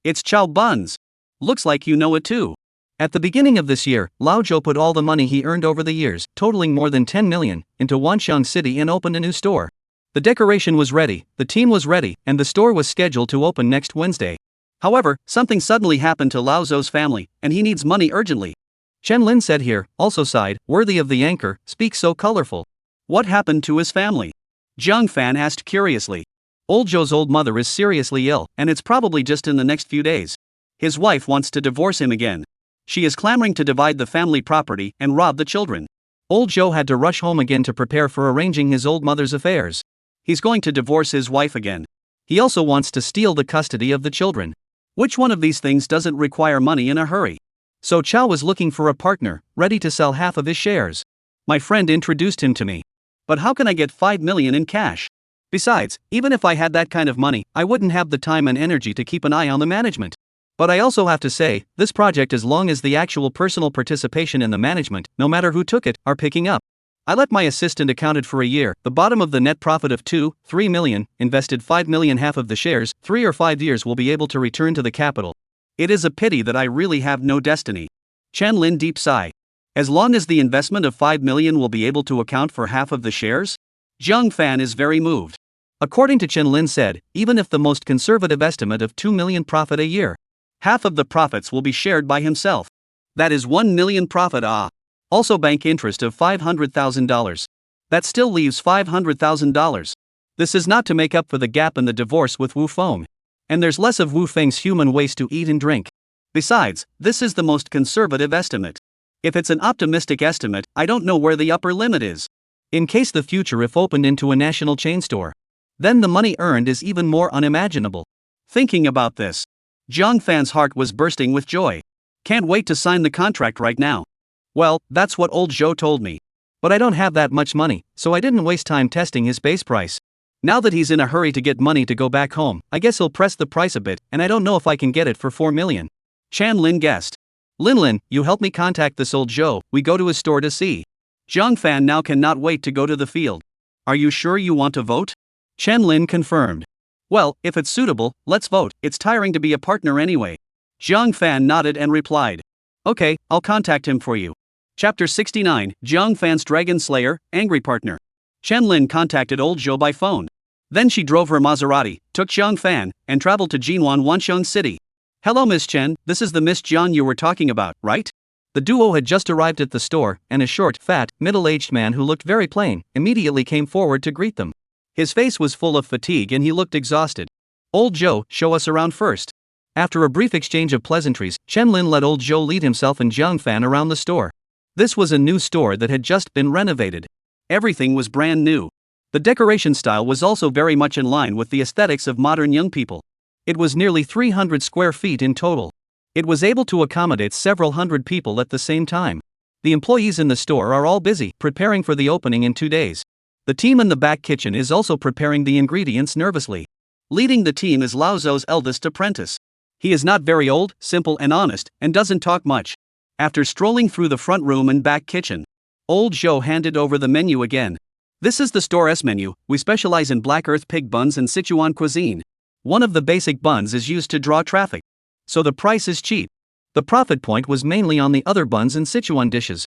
It's chow buns. Looks like you know it too. At the beginning of this year, Lao Zhou put all the money he earned over the years, totaling more than 10 million, into Wanxiang City and opened a new store. The decoration was ready, the team was ready, and the store was scheduled to open next Wednesday. However, something suddenly happened to Lao Zhou's family, and he needs money urgently. Chen Lin said here, also sighed, worthy of the anchor, speak so colorful. What happened to his family? Jiang Fan asked curiously. Old Zhou's old mother is seriously ill, and it's probably just in the next few days. His wife wants to divorce him again. She is clamoring to divide the family property and rob the children. Old Zhou had to rush home again to prepare for arranging his old mother's affairs. He's going to divorce his wife again. He also wants to steal the custody of the children. Which one of these things doesn't require money in a hurry? So Chow was looking for a partner, ready to sell half of his shares. My friend introduced him to me. But how can I get 5 million in cash? Besides, even if I had that kind of money, I wouldn't have the time and energy to keep an eye on the management. But I also have to say, this project, as long as the actual personal participation in the management, no matter who took it, are picking up. I let my assistant accounted for a year, the bottom of the net profit of 2-3 million, invested 5 million, half of the shares, 3 or 5 years will be able to return to the capital. It is a pity that I really have no destiny. Chen Lin deep sigh. As long as the investment of 5 million will be able to account for half of the shares? Jiang Fan is very moved. According to Chen Lin said, even if the most conservative estimate of 2 million profit a year, half of the profits will be shared by himself. That is 1 million profit. Also bank interest of $500,000. That still leaves $500,000. This is not to make up for the gap in the divorce with Wu Feng. And there's less of Wu Feng's human waste to eat and drink. Besides, this is the most conservative estimate. If it's an optimistic estimate, I don't know where the upper limit is. In case the future if opened into a national chain store, then the money earned is even more unimaginable. Thinking about this, Jiang Fan's heart was bursting with joy. Can't wait to sign the contract right now. Well, that's what old Zhou told me. But I don't have that much money, so I didn't waste time testing his base price. Now that he's in a hurry to get money to go back home, I guess he'll press the price a bit, and I don't know if I can get it for 4 million. Chan Lin guessed. Lin, you help me contact this old Zhou, we go to his store to see. Jiang Fan now cannot wait to go to the field. Are you sure you want to vote? Chen Lin confirmed. Well, if it's suitable, let's vote, it's tiring to be a partner anyway. Jiang Fan nodded and replied. Okay, I'll contact him for you. Chapter 69, Jiang Fan's Dragon Slayer, Angry Partner. Chen Lin contacted old Zhou by phone. Then she drove her Maserati, took Jiang Fan, and traveled to Jinwan Wansheng City. Hello Miss Chen, this is the Miss Jiang you were talking about, right? The duo had just arrived at the store, and a short, fat, middle-aged man who looked very plain immediately came forward to greet them. His face was full of fatigue and he looked exhausted. Old Joe, show us around first. After a brief exchange of pleasantries, Chen Lin let Old Joe lead himself and Jiang Fan around the store. This was a new store that had just been renovated. Everything was brand new. The decoration style was also very much in line with the aesthetics of modern young people. It was nearly 300 square feet in total. It was able to accommodate several hundred people at the same time. The employees in the store are all busy preparing for the opening in 2 days. The team in the back kitchen is also preparing the ingredients nervously. Leading the team is Lao Zhou's eldest apprentice. He is not very old, simple and honest, and doesn't talk much. After strolling through the front room and back kitchen, Old Joe handed over the menu again. This is the store's menu. We specialize in Black Earth pig buns and Sichuan cuisine. One of the basic buns is used to draw traffic, so the price is cheap. The profit point was mainly on the other buns and Sichuan dishes.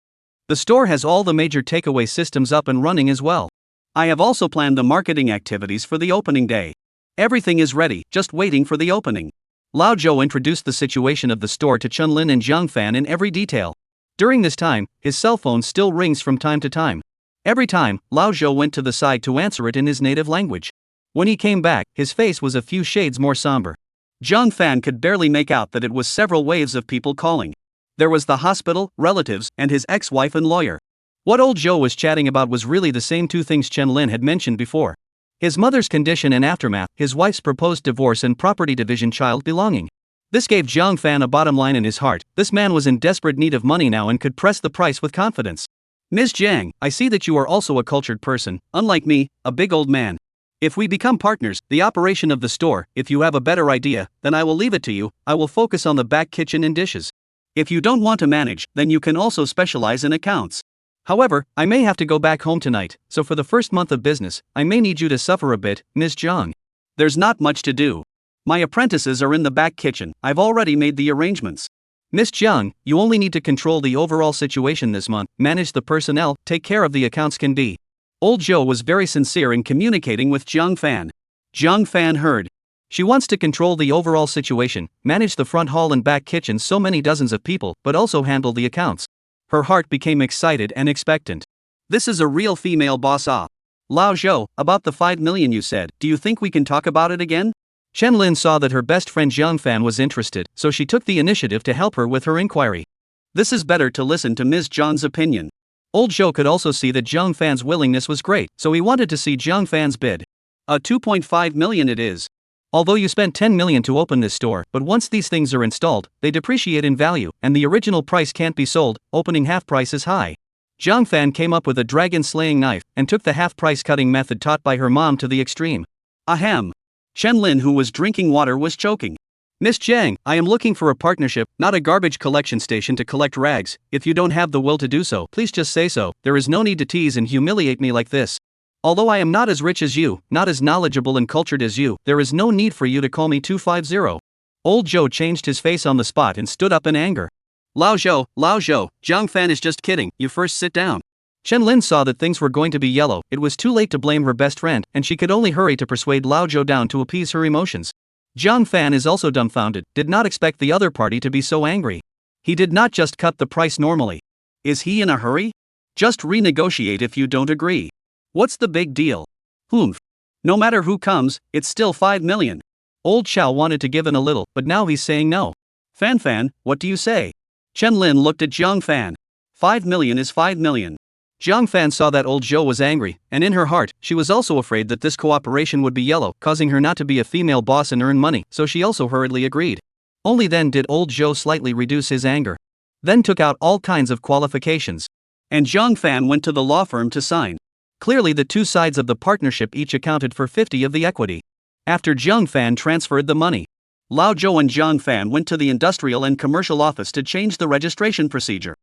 The store has all the major takeaway systems up and running as well. I have also planned the marketing activities for the opening day. Everything is ready, just waiting for the opening. Lao Zhou introduced the situation of the store to Chen Lin and Jiang Fan in every detail. During this time, his cell phone still rings from time to time. Every time, Lao Zhou went to the side to answer it in his native language. When he came back, his face was a few shades more somber. Jiang Fan could barely make out that it was several waves of people calling. There was the hospital, relatives, and his ex-wife and lawyer. What Old Joe was chatting about was really the same two things Chen Lin had mentioned before. His mother's condition and aftermath, his wife's proposed divorce and property division child belonging. This gave Jiang Fan a bottom line in his heart. This man was in desperate need of money now and could press the price with confidence. Ms. Jiang, I see that you are also a cultured person, unlike me, a big old man. If we become partners, the operation of the store, if you have a better idea, then I will leave it to you. I will focus on the back kitchen and dishes. If you don't want to manage, then you can also specialize in accounts. However, I may have to go back home tonight, so for the first month of business, I may need you to suffer a bit, Ms. Jiang. There's not much to do. My apprentices are in the back kitchen. I've already made the arrangements. Ms. Jiang, you only need to control the overall situation this month, manage the personnel, take care of the accounts can be. Old Joe was very sincere in communicating with Jiang Fan. Jiang Fan heard. She wants to control the overall situation, manage the front hall and back kitchen, so many dozens of people, but also handle the accounts. Her heart became excited and expectant. This is a real female boss. Lao Zhou, about the 5 million you said, do you think we can talk about it again? Chen Lin saw that her best friend Jiang Fan was interested, so she took the initiative to help her with her inquiry. This is better to listen to Ms. Jiang's opinion. Old Joe could also see that Jiang Fan's willingness was great, so he wanted to see Jiang Fan's bid. 2.5 million it is. Although you spent 10 million to open this store, but once these things are installed, they depreciate in value, and the original price can't be sold. Opening half price is high. Jiang Fan came up with a dragon-slaying knife, and took the half-price cutting method taught by her mom to the extreme. Ahem. Chen Lin, who was drinking water, was choking. Miss Jiang, I am looking for a partnership, not a garbage collection station to collect rags. If you don't have the will to do so, please just say so. There is no need to tease and humiliate me like this. Although I am not as rich as you, not as knowledgeable and cultured as you, there is no need for you to call me 250. Old Joe changed his face on the spot and stood up in anger. Lao Zhou, Jiang Fan is just kidding, you first sit down. Chen Lin saw that things were going to be yellow. It was too late to blame her best friend, and she could only hurry to persuade Lao Zhou down to appease her emotions. Jiang Fan is also dumbfounded, did not expect the other party to be so angry. He did not just cut the price normally. Is he in a hurry? Just renegotiate if you don't agree. What's the big deal? Humph. No matter who comes, it's still 5 million. Old Chow wanted to give in a little, but now he's saying no. Fan, what do you say? Chen Lin looked at Jiang Fan. 5 million is 5 million. Jiang Fan saw that Old Joe was angry, and in her heart, she was also afraid that this cooperation would be yellow, causing her not to be a female boss and earn money, so she also hurriedly agreed. Only then did Old Joe slightly reduce his anger. Then took out all kinds of qualifications. And Jiang Fan went to the law firm to sign. Clearly the two sides of the partnership each accounted for 50 of the equity. After Jiang Fan transferred the money, Lao Zhou and Jiang Fan went to the industrial and commercial office to change the registration procedure.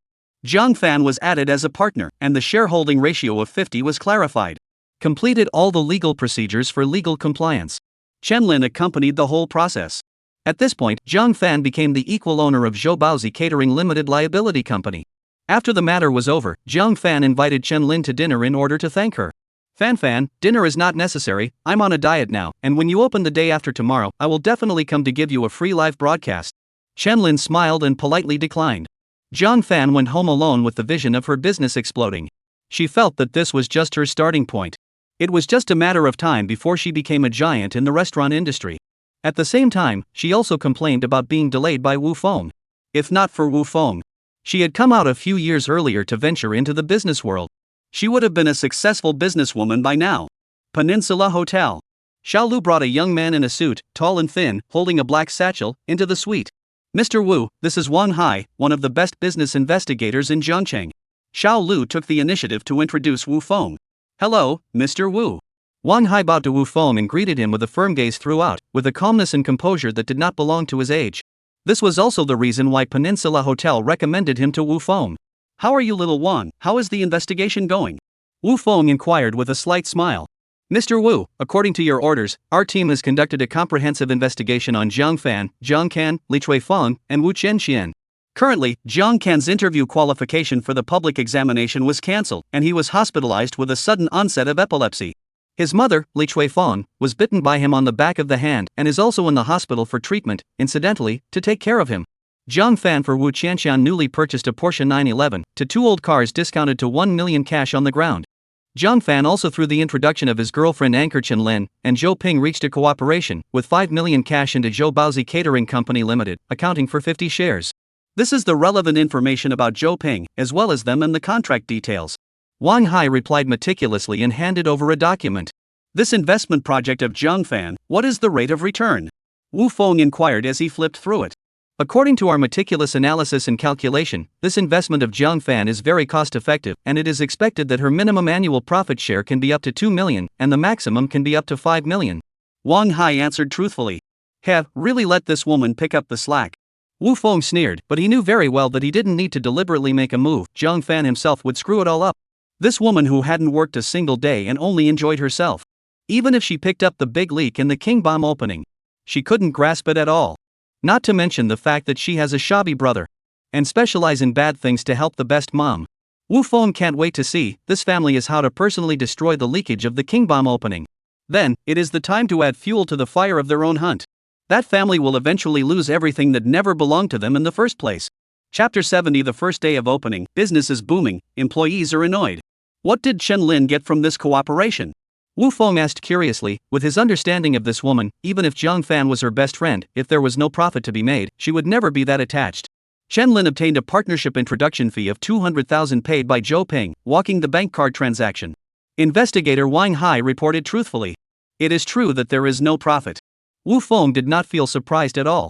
Jiang Fan was added as a partner, and the shareholding ratio of 50 was clarified. Completed all the legal procedures for legal compliance. Chen Lin accompanied the whole process. At this point, Jiang Fan became the equal owner of Zhou Baozi Catering Limited Liability Company. After the matter was over, Jiang Fan invited Chen Lin to dinner in order to thank her. Fan, dinner is not necessary, I'm on a diet now, and when you open the day after tomorrow, I will definitely come to give you a free live broadcast. Chenlin smiled and politely declined. Jiang Fan went home alone with the vision of her business exploding. She felt that this was just her starting point. It was just a matter of time before she became a giant in the restaurant industry. At the same time, she also complained about being delayed by Wu Feng. If not for Wu Feng, she had come out a few years earlier to venture into the business world. She would have been a successful businesswoman by now. Peninsula Hotel. Xiao Lu brought a young man in a suit, tall and thin, holding a black satchel, into the suite. Mr. Wu, this is Wang Hai, one of the best business investigators in Zhongcheng. Xiao Lu took the initiative to introduce Wu Feng. Hello, Mr. Wu. Wang Hai bowed to Wu Feng and greeted him with a firm gaze throughout, with a calmness and composure that did not belong to his age. This was also the reason why Peninsula Hotel recommended him to Wu Feng. How are you, little Wang? How is the investigation going? Wu Feng inquired with a slight smile. Mr. Wu, according to your orders, our team has conducted a comprehensive investigation on Jiang Fan, Jiang Can, Li Chuifeng, and Wu Qianxian. Currently, Jiang Can's interview qualification for the public examination was cancelled, and he was hospitalized with a sudden onset of epilepsy. His mother, Li Chuifeng, was bitten by him on the back of the hand and is also in the hospital for treatment, incidentally, to take care of him. Jiang Fan for Wu Qianxian newly purchased a Porsche 911 to 2 old cars discounted to 1 million cash on the ground. Jiang Fan also through the introduction of his girlfriend Anchor Chen and Zhou Ping reached a cooperation with 5 million cash into Zhou Baozi Catering Company Limited, accounting for 50 shares. This is the relevant information about Zhou Ping, as well as them and the contract details. Wang Hai replied meticulously and handed over a document. This investment project of Jiang Fan, what is the rate of return? Wu Feng inquired as he flipped through it. According to our meticulous analysis and calculation, this investment of Jiang Fan is very cost-effective, and it is expected that her minimum annual profit share can be up to 2 million, and the maximum can be up to 5 million. Wang Hai answered truthfully. Have really let this woman pick up the slack. Wu Feng sneered, but he knew very well that he didn't need to deliberately make a move. Jiang Fan himself would screw it all up. This woman who hadn't worked a single day and only enjoyed herself. Even if she picked up the big leak in the King Bomb opening, she couldn't grasp it at all. Not to mention the fact that she has a shabby brother and specialize in bad things to help the best mom. Wu Feng can't wait to see this family is how to personally destroy the leakage of the King Bomb opening. Then, it is the time to add fuel to the fire of their own hunt. That family will eventually lose everything that never belonged to them in the first place. Chapter 70. The first day of opening, business is booming, employees are annoyed. What did Chen Lin get from this cooperation? Wu Feng asked curiously. With his understanding of this woman, even if Jiang Fan was her best friend, if there was no profit to be made, she would never be that attached. Chen Lin obtained a partnership introduction fee of 200,000 paid by Zhou Ping, walking the bank card transaction. Investigator Wang Hai reported truthfully. It is true that there is no profit. Wu Feng did not feel surprised at all.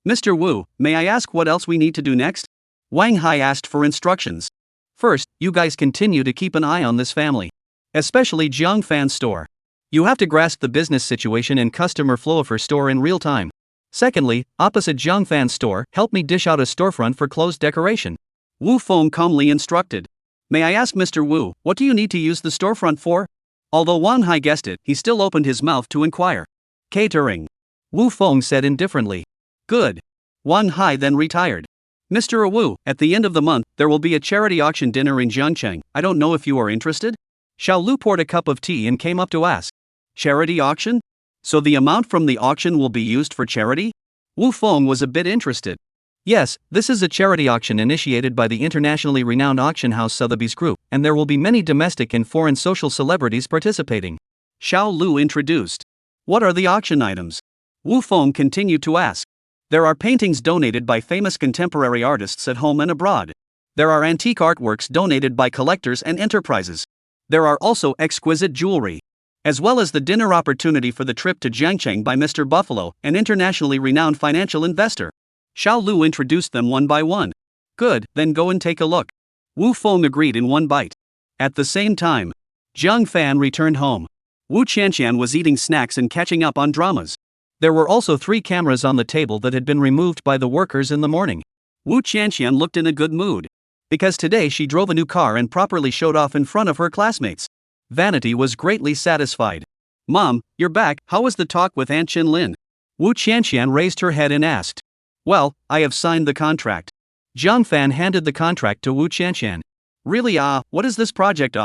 Mr. Wu, may I ask what else we need to do next? Wang Hai asked for instructions. First, you guys continue to keep an eye on this family. Especially Jiang Fan's store. You have to grasp the business situation and customer flow of her store in real time. Secondly, opposite Jiang Fan's store, help me dish out a storefront for clothes decoration. Wu Feng calmly instructed. May I ask Mr. Wu, what do you need to use the storefront for? Although Wang Hai guessed it, he still opened his mouth to inquire. Catering. Wu Feng said indifferently. Good. Wang Hai then retired. Mr. Wu, at the end of the month, there will be a charity auction dinner in Zhongcheng. I don't know if you are interested? Xiao Lu poured a cup of tea and came up to ask. Charity auction? So the amount from the auction will be used for charity? Wu Feng was a bit interested. Yes, this is a charity auction initiated by the internationally renowned auction house Sotheby's Group, and there will be many domestic and foreign social celebrities participating. Xiao Lu introduced. What are the auction items? Wu Feng continued to ask. There are paintings donated by famous contemporary artists at home and abroad. There are antique artworks donated by collectors and enterprises. There are also exquisite jewelry, as well as the dinner opportunity for the trip to Jiangcheng by Mr. Buffalo, an internationally renowned financial investor. Xiao Lu introduced them one by one. Good, then go and take a look. Wu Feng agreed in one bite. At the same time, Jiang Fan returned home. Wu Qianxian was eating snacks and catching up on dramas. There were also 3 cameras on the table that had been removed by the workers in the morning. Wu Qianxian looked in a good mood. Because today she drove a new car and properly showed off in front of her classmates. Vanity was greatly satisfied. Mom, you're back, how was the talk with Aunt Chin Lin? Wu Qianxian raised her head and asked. Well, I have signed the contract. Jiang Fan handed the contract to Wu Qianxian. Really what is this project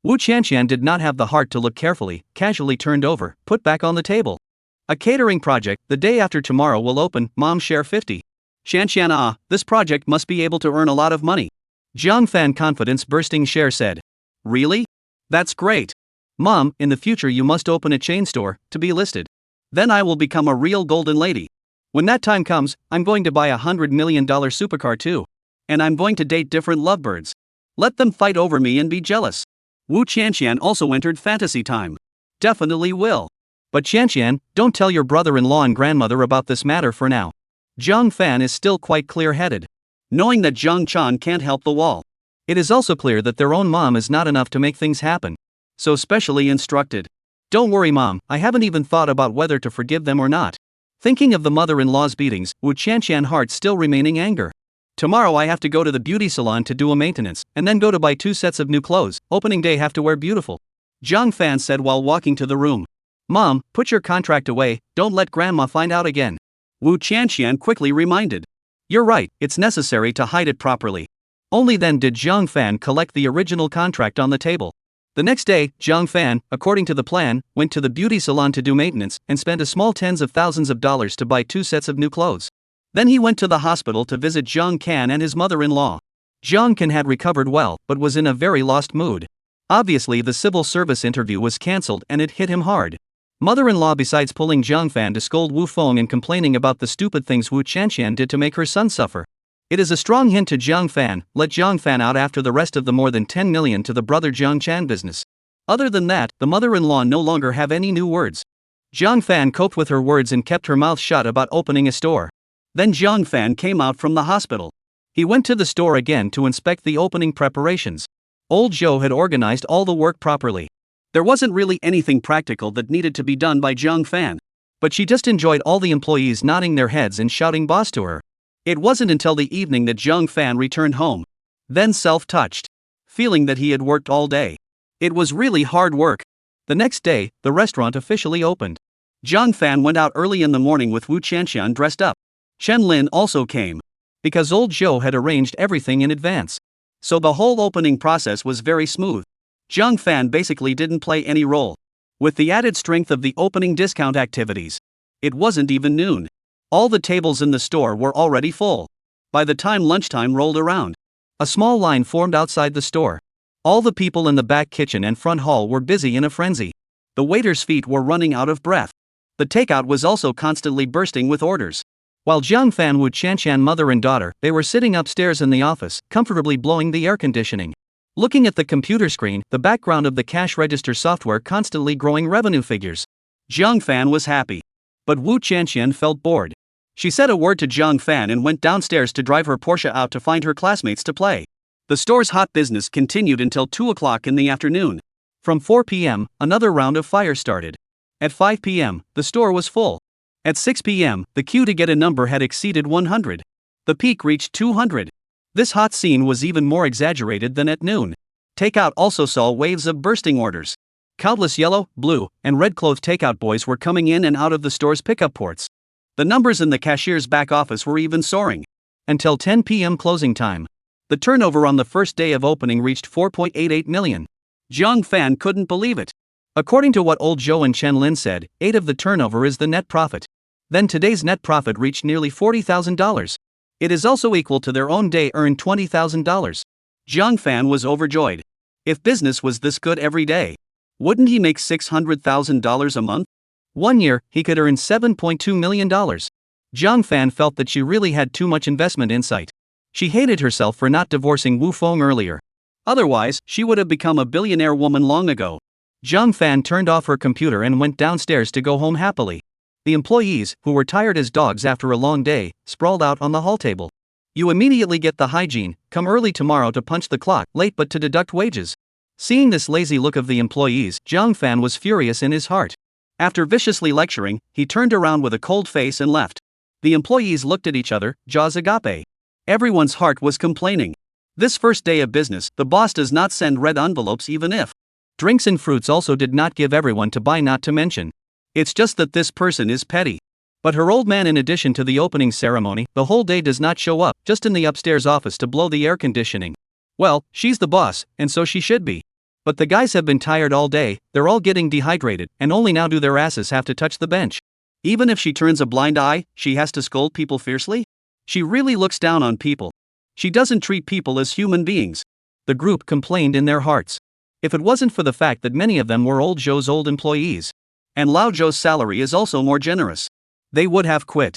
Wu Qianqian did not have the heart to look carefully, casually turned over, put back on the table. A catering project, the day after tomorrow will open, mom share 50. Qianqian, this project must be able to earn a lot of money. Jiang Fan confidence bursting share said. Really? That's great. Mom, in the future you must open a chain store, to be listed. Then I will become a real golden lady. When that time comes, I'm going to buy a $100 million supercar too. And I'm going to date different lovebirds. Let them fight over me and be jealous. Wu Qianqian also entered fantasy time. Definitely will. But Qianqian, don't tell your brother-in-law and grandmother about this matter for now. Jiang Fan is still quite clear-headed. Knowing that Jiang Chan can't help the wall. It is also clear that their own mom is not enough to make things happen. So specially instructed. Don't worry mom, I haven't even thought about whether to forgive them or not. Thinking of the mother-in-law's beatings, Wu Qianqian heart still remaining anger. Tomorrow I have to go to the beauty salon to do a maintenance, and then go to buy 2 sets of new clothes, opening day have to wear beautiful. Jiang Fan said while walking to the room. Mom, put your contract away, don't let grandma find out again. Wu Qianqian quickly reminded. You're right, it's necessary to hide it properly. Only then did Jiang Fan collect the original contract on the table. The next day, Jiang Fan, according to the plan, went to the beauty salon to do maintenance and spent a small tens of thousands of dollars to buy 2 sets of new clothes. Then he went to the hospital to visit Jiang Can and his mother-in-law. Jiang Can had recovered well but was in a very lost mood. Obviously the civil service interview was cancelled and it hit him hard. Mother-in-law besides pulling Jiang Fan to scold Wu Feng and complaining about the stupid things Wu Qianqian did to make her son suffer. It is a strong hint to Jiang Fan, let Jiang Fan out after the rest of the more than 10 million to the brother Jiang Chan business. Other than that, the mother-in-law no longer have any new words. Jiang Fan coped with her words and kept her mouth shut about opening a store. Then Jiang Fan came out from the hospital. He went to the store again to inspect the opening preparations. Old Zhou had organized all the work properly. There wasn't really anything practical that needed to be done by Jiang Fan. But she just enjoyed all the employees nodding their heads and shouting boss to her. It wasn't until the evening that Jiang Fan returned home. Then self-touched. Feeling that he had worked all day. It was really hard work. The next day, the restaurant officially opened. Jiang Fan went out early in the morning with Wu Qianqian dressed up. Chen Lin also came. Because old Zhou had arranged everything in advance. So the whole opening process was very smooth. Jiang Fan basically didn't play any role. With the added strength of the opening discount activities. It wasn't even noon. All the tables in the store were already full. By the time lunchtime rolled around, a small line formed outside the store. All the people in the back kitchen and front hall were busy in a frenzy. The waiters' feet were running out of breath. The takeout was also constantly bursting with orders. While Jiang Fan, Wu Qianqian mother and daughter, they were sitting upstairs in the office, comfortably blowing the air conditioning. Looking at the computer screen, the background of the cash register software constantly growing revenue figures. Jiang Fan was happy. But Wu Qianqian felt bored. She said a word to Jiang Fan and went downstairs to drive her Porsche out to find her classmates to play. The store's hot business continued until 2 o'clock in the afternoon. From 4 p.m., another round of fire started. At 5 p.m., the store was full. At 6 p.m., the queue to get a number had exceeded 100. The peak reached 200. This hot scene was even more exaggerated than at noon. Takeout also saw waves of bursting orders. Countless yellow, blue, and red-clothed takeout boys were coming in and out of the store's pickup ports. The numbers in the cashier's back office were even soaring. Until 10 p.m. closing time. The turnover on the first day of opening reached 4.88 million. Jiang Fan couldn't believe it. According to what old Zhou and Chen Lin said, 8 of the turnover is the net profit. Then today's net profit reached nearly $40,000. It is also equal to their own day earned $20,000. Jiang Fan was overjoyed. If business was this good every day, wouldn't he make $600,000 a month? 1 year, he could earn $7.2 million. Jiang Fan felt that she really had too much investment insight. She hated herself for not divorcing Wu Feng earlier. Otherwise, she would have become a billionaire woman long ago. Jiang Fan turned off her computer and went downstairs to go home happily. The employees, who were tired as dogs after a long day, sprawled out on the hall table. You immediately get the hygiene, come early tomorrow to punch the clock, late but to deduct wages. Seeing this lazy look of the employees, Jiang Fan was furious in his heart. After viciously lecturing, he turned around with a cold face and left. The employees looked at each other, jaws agape. Everyone's heart was complaining. This first day of business, the boss does not send red envelopes even if. Drinks and fruits also did not give everyone to buy, not to mention. It's just that this person is petty. But her old man, in addition to the opening ceremony, the whole day does not show up, just in the upstairs office to blow the air conditioning. Well, she's the boss, and so she should be. But the guys have been tired all day, they're all getting dehydrated, and only now do their asses have to touch the bench. Even if she turns a blind eye, she has to scold people fiercely? She really looks down on people. She doesn't treat people as human beings. The group complained in their hearts. If it wasn't for the fact that many of them were old Joe's old employees, and Lao Joe's salary is also more generous, they would have quit.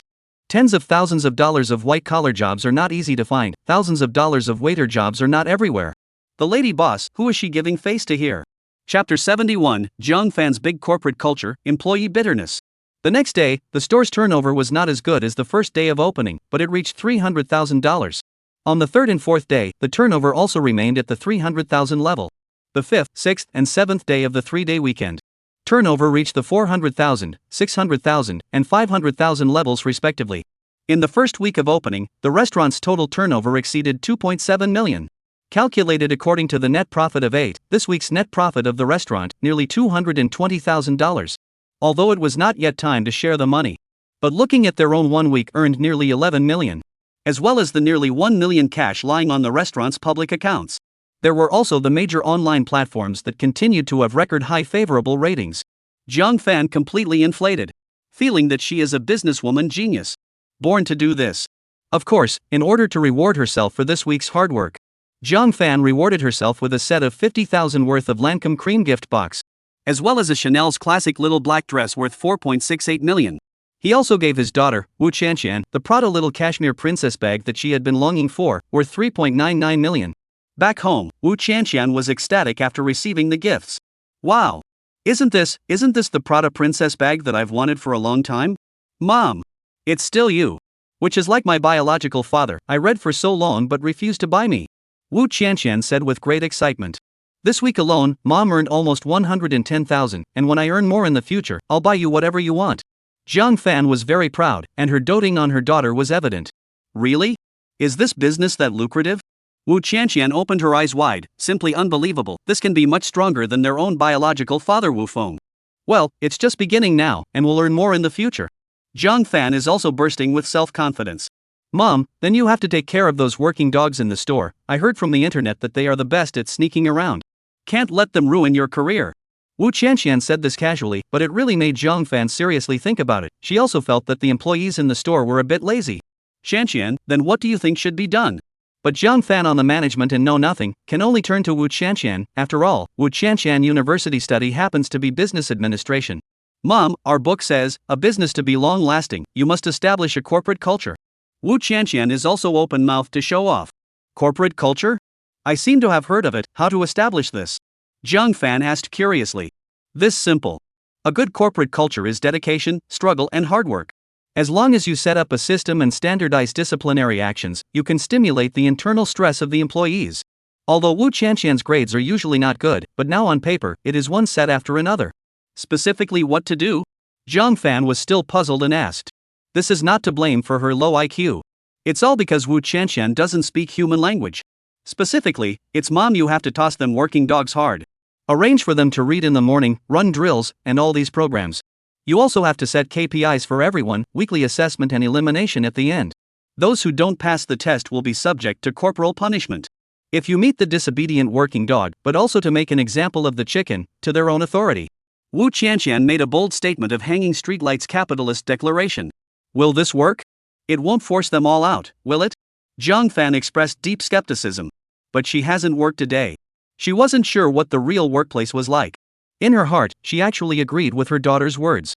Tens of thousands of dollars of white-collar jobs are not easy to find, thousands of dollars of waiter jobs are not everywhere. The lady boss, who is she giving face to here? Chapter 71, Jiang Fan's Big Corporate Culture, Employee Bitterness. The next day, the store's turnover was not as good as the first day of opening, but it reached $300,000. On the third and fourth day, the turnover also remained at the $300,000 level. The fifth, sixth, and seventh day of the 3-day weekend, turnover reached the $400,000, $600,000, and $500,000 levels respectively. In the first week of opening, the restaurant's total turnover exceeded $2.7 million. Calculated according to the net profit of this week's net profit of the restaurant, nearly $220,000. Although it was not yet time to share the money. But looking at their own 1 week earned nearly $11 million. As well as the nearly $1 million cash lying on the restaurant's public accounts. There were also the major online platforms that continued to have record-high favorable ratings. Jiang Fan completely inflated, feeling that she is a businesswoman genius, born to do this. Of course, in order to reward herself for this week's hard work, Jiang Fan rewarded herself with a set of $50,000 worth of Lancome cream gift box, as well as a Chanel's classic little black dress worth $4.68 million. He also gave his daughter, Wu Qianqian, the Prada little cashmere princess bag that she had been longing for, worth $3.99 million. Back home, Wu Qianqian was ecstatic after receiving the gifts. Wow! Isn't this the Prada princess bag that I've wanted for a long time? Mom! It's still you. Which is like my biological father, I read for so long but refused to buy me. Wu Qianqian said with great excitement. This week alone, Mom earned almost $110,000, and when I earn more in the future, I'll buy you whatever you want. Jiang Fan was very proud, and her doting on her daughter was evident. Really? Is this business that lucrative? Wu Qianqian opened her eyes wide, simply unbelievable. This can be much stronger than their own biological father Wu Feng. Well, it's just beginning now, and we'll earn more in the future. Jiang Fan is also bursting with self-confidence. Mom, then you have to take care of those working dogs in the store. I heard from the internet that they are the best at sneaking around. Can't let them ruin your career. Wu Qianqian said this casually, but it really made Jiang Fan seriously think about it. She also felt that the employees in the store were a bit lazy. Qianqian, then what do you think should be done? But Jiang Fan on the management and know nothing, can only turn to Wu Qianqian. After all, Wu Qianqian university study happens to be business administration. Mom, our book says, a business to be long-lasting, you must establish a corporate culture. Wu Qianqian is also open-mouthed to show off. Corporate culture? I seem to have heard of it. How to establish this? Jiang Fan asked curiously. This simple. A good corporate culture is dedication, struggle, and hard work. As long as you set up a system and standardize disciplinary actions, you can stimulate the internal stress of the employees. Although Wu Qianqian's grades are usually not good, but now on paper, it is one set after another. Specifically what to do? Jiang Fan was still puzzled and asked. This is not to blame for her low IQ. It's all because Wu Qianqian doesn't speak human language. Specifically, it's Mom, you have to toss them working dogs hard. Arrange for them to read in the morning, run drills, and all these programs. You also have to set KPIs for everyone, weekly assessment and elimination at the end. Those who don't pass the test will be subject to corporal punishment. If you meet the disobedient working dog, but also to make an example of the chicken, to their own authority. Wu Qianqian made a bold statement of hanging streetlights capitalist declaration. Will this work? It won't force them all out, will it? Jiang Fan expressed deep skepticism. But she hasn't worked a day. She wasn't sure what the real workplace was like. In her heart, she actually agreed with her daughter's words.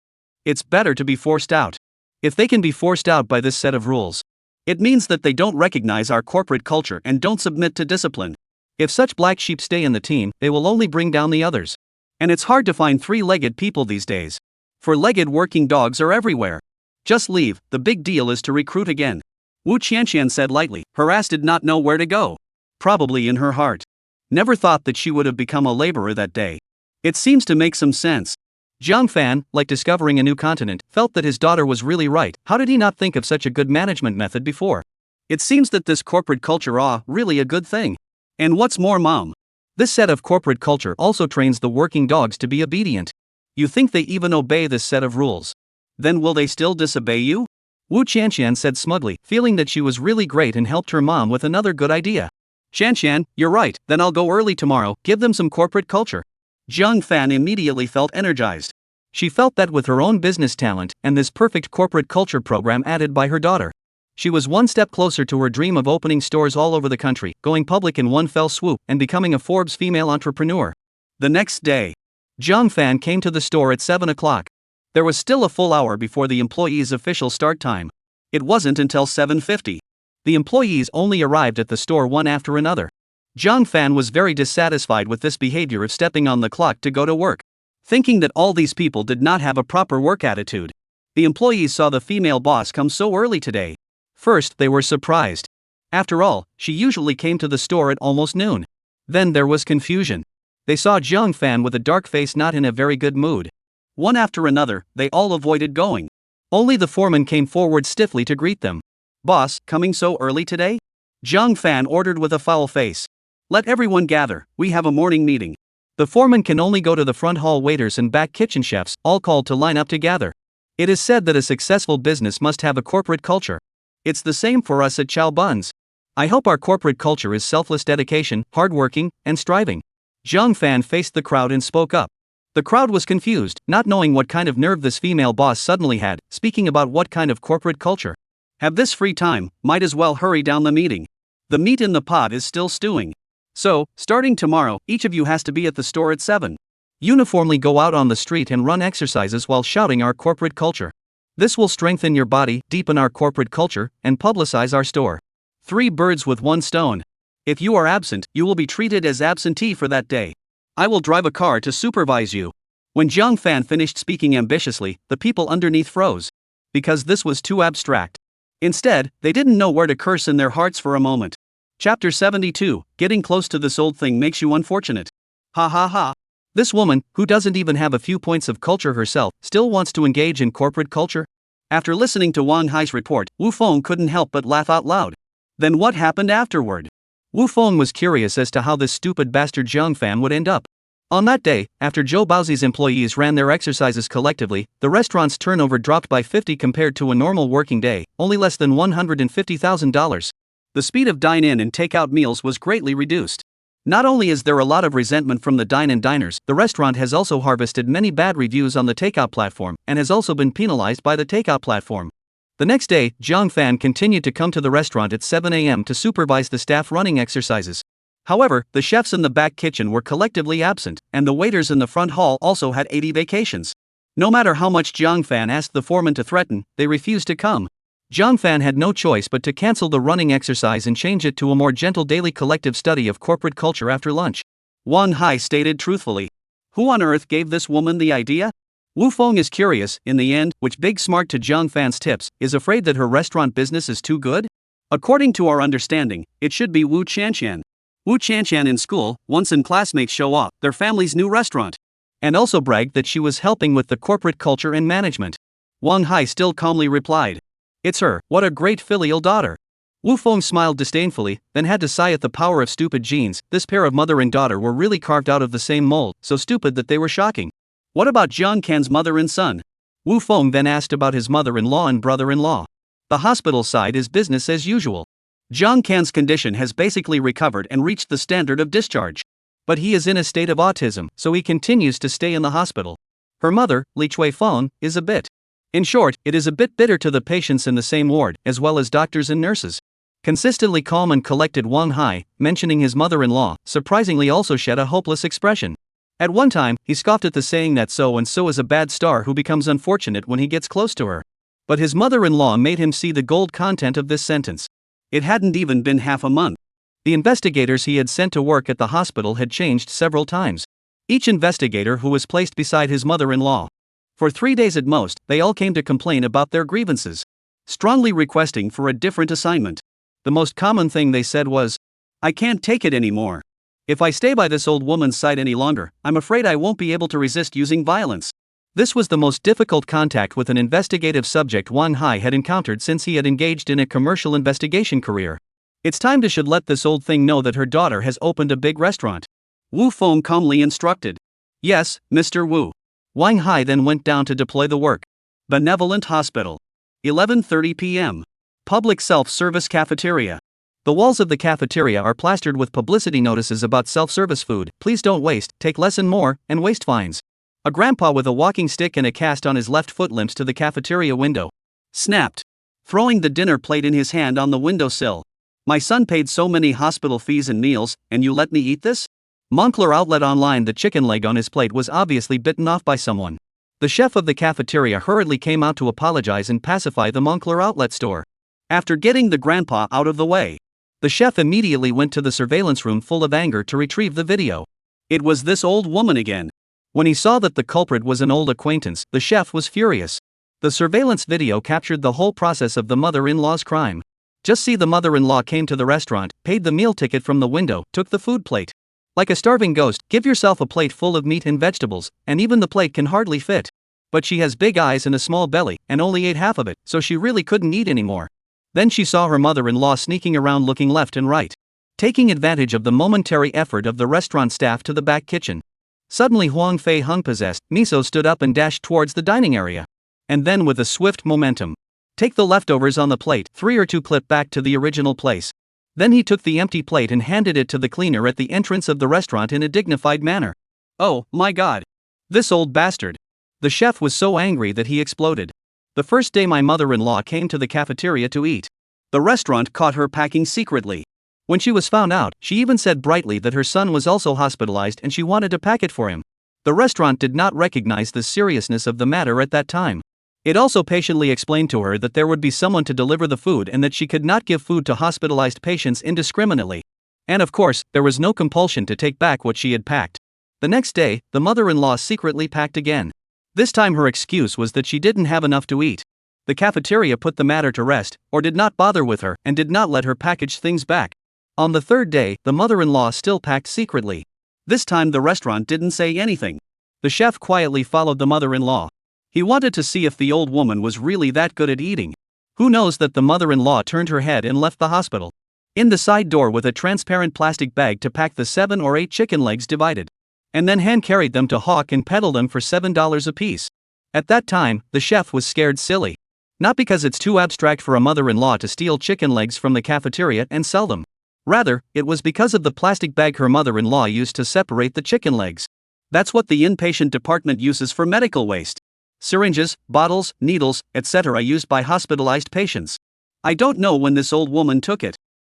It's better to be forced out. If they can be forced out by this set of rules, it means that they don't recognize our corporate culture and don't submit to discipline. If such black sheep stay in the team, they will only bring down the others. And it's hard to find three-legged people these days. Four-legged working dogs are everywhere. Just leave, the big deal is to recruit again. Wu Qianqian said lightly, her ass did not know where to go. Probably in her heart. Never thought that she would have become a laborer that day. It seems to make some sense. Jiang Fan, like discovering a new continent, felt that his daughter was really right. How did he not think of such a good management method before? It seems that this corporate culture really a good thing. And what's more, Mom? This set of corporate culture also trains the working dogs to be obedient. You think they even obey this set of rules? Then will they still disobey you? Wu Qianqian said smugly, feeling that she was really great and helped her mom with another good idea. Shan, you're right, then I'll go early tomorrow, give them some corporate culture. Jiang Fan immediately felt energized. She felt that with her own business talent and this perfect corporate culture program added by her daughter, she was one step closer to her dream of opening stores all over the country, going public in one fell swoop, and becoming a Forbes female entrepreneur. The next day, Jiang Fan came to the store at 7 o'clock. There was still a full hour before the employees' official start time. It wasn't until 7:50. The employees only arrived at the store one after another. Jiang Fan was very dissatisfied with this behavior of stepping on the clock to go to work, thinking that all these people did not have a proper work attitude. The employees saw the female boss come so early today. First, they were surprised. After all, she usually came to the store at almost noon. Then there was confusion. They saw Jiang Fan with a dark face, not in a very good mood. One after another, they all avoided going. Only the foreman came forward stiffly to greet them. "Boss, coming so early today?" Jiang Fan ordered with a foul face. "Let everyone gather, we have a morning meeting." The foreman can only go to the front hall waiters and back kitchen chefs, all called to line up to gather. It is said that a successful business must have a corporate culture. It's the same for us at Chow Buns. I hope our corporate culture is selfless dedication, hardworking, and striving. Jiang Fan faced the crowd and spoke up. The crowd was confused, not knowing what kind of nerve this female boss suddenly had, speaking about what kind of corporate culture. Have this free time, might as well hurry down the meeting. The meat in the pot is still stewing. So, starting tomorrow, each of you has to be at the store at 7. Uniformly go out on the street and run exercises while shouting our corporate culture. This will strengthen your body, deepen our corporate culture, and publicize our store. 3 birds with 1 stone. If you are absent, you will be treated as absentee for that day. I will drive a car to supervise you. When Jiang Fan finished speaking ambitiously, the people underneath froze. Because this was too abstract. Instead, they didn't know where to curse in their hearts for a moment. Chapter 72, Getting close to this old thing makes you unfortunate. Ha ha ha. This woman, who doesn't even have a few points of culture herself, still wants to engage in corporate culture? After listening to Wang Hai's report, Wu Feng couldn't help but laugh out loud. Then what happened afterward? Wu Feng was curious as to how this stupid bastard Jiang Fan would end up. On that day, after Zhou Baozi's employees ran their exercises collectively, the restaurant's turnover dropped by 50 compared to a normal working day, only less than $150,000. The speed of dine-in and take-out meals was greatly reduced. Not only is there a lot of resentment from the dine-in diners, the restaurant has also harvested many bad reviews on the takeout platform, and has also been penalized by the takeout platform. The next day, Jiang Fan continued to come to the restaurant at 7 a.m. to supervise the staff running exercises. However, the chefs in the back kitchen were collectively absent, and the waiters in the front hall also had 80 vacations. No matter how much Jiang Fan asked the foreman to threaten, they refused to come. Jiang Fan had no choice but to cancel the running exercise and change it to a more gentle daily collective study of corporate culture after lunch. Wang Hai stated truthfully. Who on earth gave this woman the idea? Wu Feng is curious, in the end, which big smart to Jiang Fan's tips, is afraid that her restaurant business is too good? According to our understanding, it should be Wu Chanshan. Wu Chanshan in school, once in classmates show off their family's new restaurant. And also bragged that she was helping with the corporate culture and management. Wang Hai still calmly replied. It's her, what a great filial daughter. Wu Feng smiled disdainfully, then had to sigh at the power of stupid genes. This pair of mother and daughter were really carved out of the same mold, so stupid that they were shocking. What about Jiang Can's mother and son? Wu Feng then asked about his mother-in-law and brother-in-law. The hospital side is business as usual. Jiang Can's condition has basically recovered and reached the standard of discharge. But he is in a state of autism, so he continues to stay in the hospital. Her mother, Li Chui Feng, is a bit. In short, it is a bit bitter to the patients in the same ward, as well as doctors and nurses. Consistently calm and collected Wang Hai, mentioning his mother-in-law, surprisingly also shed a hopeless expression. At one time, he scoffed at the saying that so-and-so is a bad star who becomes unfortunate when he gets close to her. But his mother-in-law made him see the gold content of this sentence. It hadn't even been half a month. The investigators he had sent to work at the hospital had changed several times. Each investigator who was placed beside his mother-in-law. For 3 days at most, they all came to complain about their grievances, strongly requesting for a different assignment. The most common thing they said was, I can't take it anymore. If I stay by this old woman's side any longer, I'm afraid I won't be able to resist using violence. This was the most difficult contact with an investigative subject Wang Hai had encountered since he had engaged in a commercial investigation career. It's time to should let this old thing know that her daughter has opened a big restaurant. Wu Feng calmly instructed. Yes, Mr. Wu. Wang Hai then went down to deploy the work. Benevolent Hospital. 11:30 p.m. Public self-service cafeteria. The walls of the cafeteria are plastered with publicity notices about self-service food, please don't waste, take less and more, and waste fines. A grandpa with a walking stick and a cast on his left foot limps to the cafeteria window. Snapped. Throwing the dinner plate in his hand on the windowsill. My son paid so many hospital fees and meals, and you let me eat this? Moncler outlet online. The chicken leg on his plate was obviously bitten off by someone. The chef of the cafeteria hurriedly came out to apologize and pacify the Moncler outlet store. After getting the grandpa out of the way, the chef immediately went to the surveillance room full of anger to retrieve the video. It was this old woman again. When he saw that the culprit was an old acquaintance, the chef was furious. The surveillance video captured the whole process of the mother-in-law's crime. Just see, the mother-in-law came to the restaurant, paid the meal ticket from the window, took the food plate. Like a starving ghost, give yourself a plate full of meat and vegetables, and even the plate can hardly fit. But she has big eyes and a small belly, and only ate half of it, so she really couldn't eat anymore. Then she saw her mother-in-law sneaking around looking left and right, taking advantage of the momentary effort of the restaurant staff to the back kitchen. Suddenly Huang Fei Hung, possessed, Miso stood up and dashed towards the dining area. And then with a swift momentum, take the leftovers on the plate, 3 or 2 clip back to the original place. Then he took the empty plate and handed it to the cleaner at the entrance of the restaurant in a dignified manner. Oh, my God. This old bastard. The chef was so angry that he exploded. The first day my mother-in-law came to the cafeteria to eat, the restaurant caught her packing secretly. When she was found out, she even said brightly that her son was also hospitalized and she wanted to pack it for him. The restaurant did not recognize the seriousness of the matter at that time. It also patiently explained to her that there would be someone to deliver the food and that she could not give food to hospitalized patients indiscriminately. And of course, there was no compulsion to take back what she had packed. The next day, the mother-in-law secretly packed again. This time her excuse was that she didn't have enough to eat. The cafeteria put the matter to rest, or did not bother with her, and did not let her package things back. On the third day, the mother-in-law still packed secretly. This time the restaurant didn't say anything. The chef quietly followed the mother-in-law. He wanted to see if the old woman was really that good at eating. Who knows that the mother-in-law turned her head and left the hospital. In the side door with a transparent plastic bag to pack the 7 or 8 chicken legs divided. And then hand-carried them to hawk and peddle them for $7 apiece. At that time, the chef was scared silly. Not because it's too abstract for a mother-in-law to steal chicken legs from the cafeteria and sell them. Rather, it was because of the plastic bag her mother-in-law used to separate the chicken legs. That's what the inpatient department uses for medical waste. Syringes, bottles, needles, etc. used by hospitalized patients. I don't know when this old woman took it.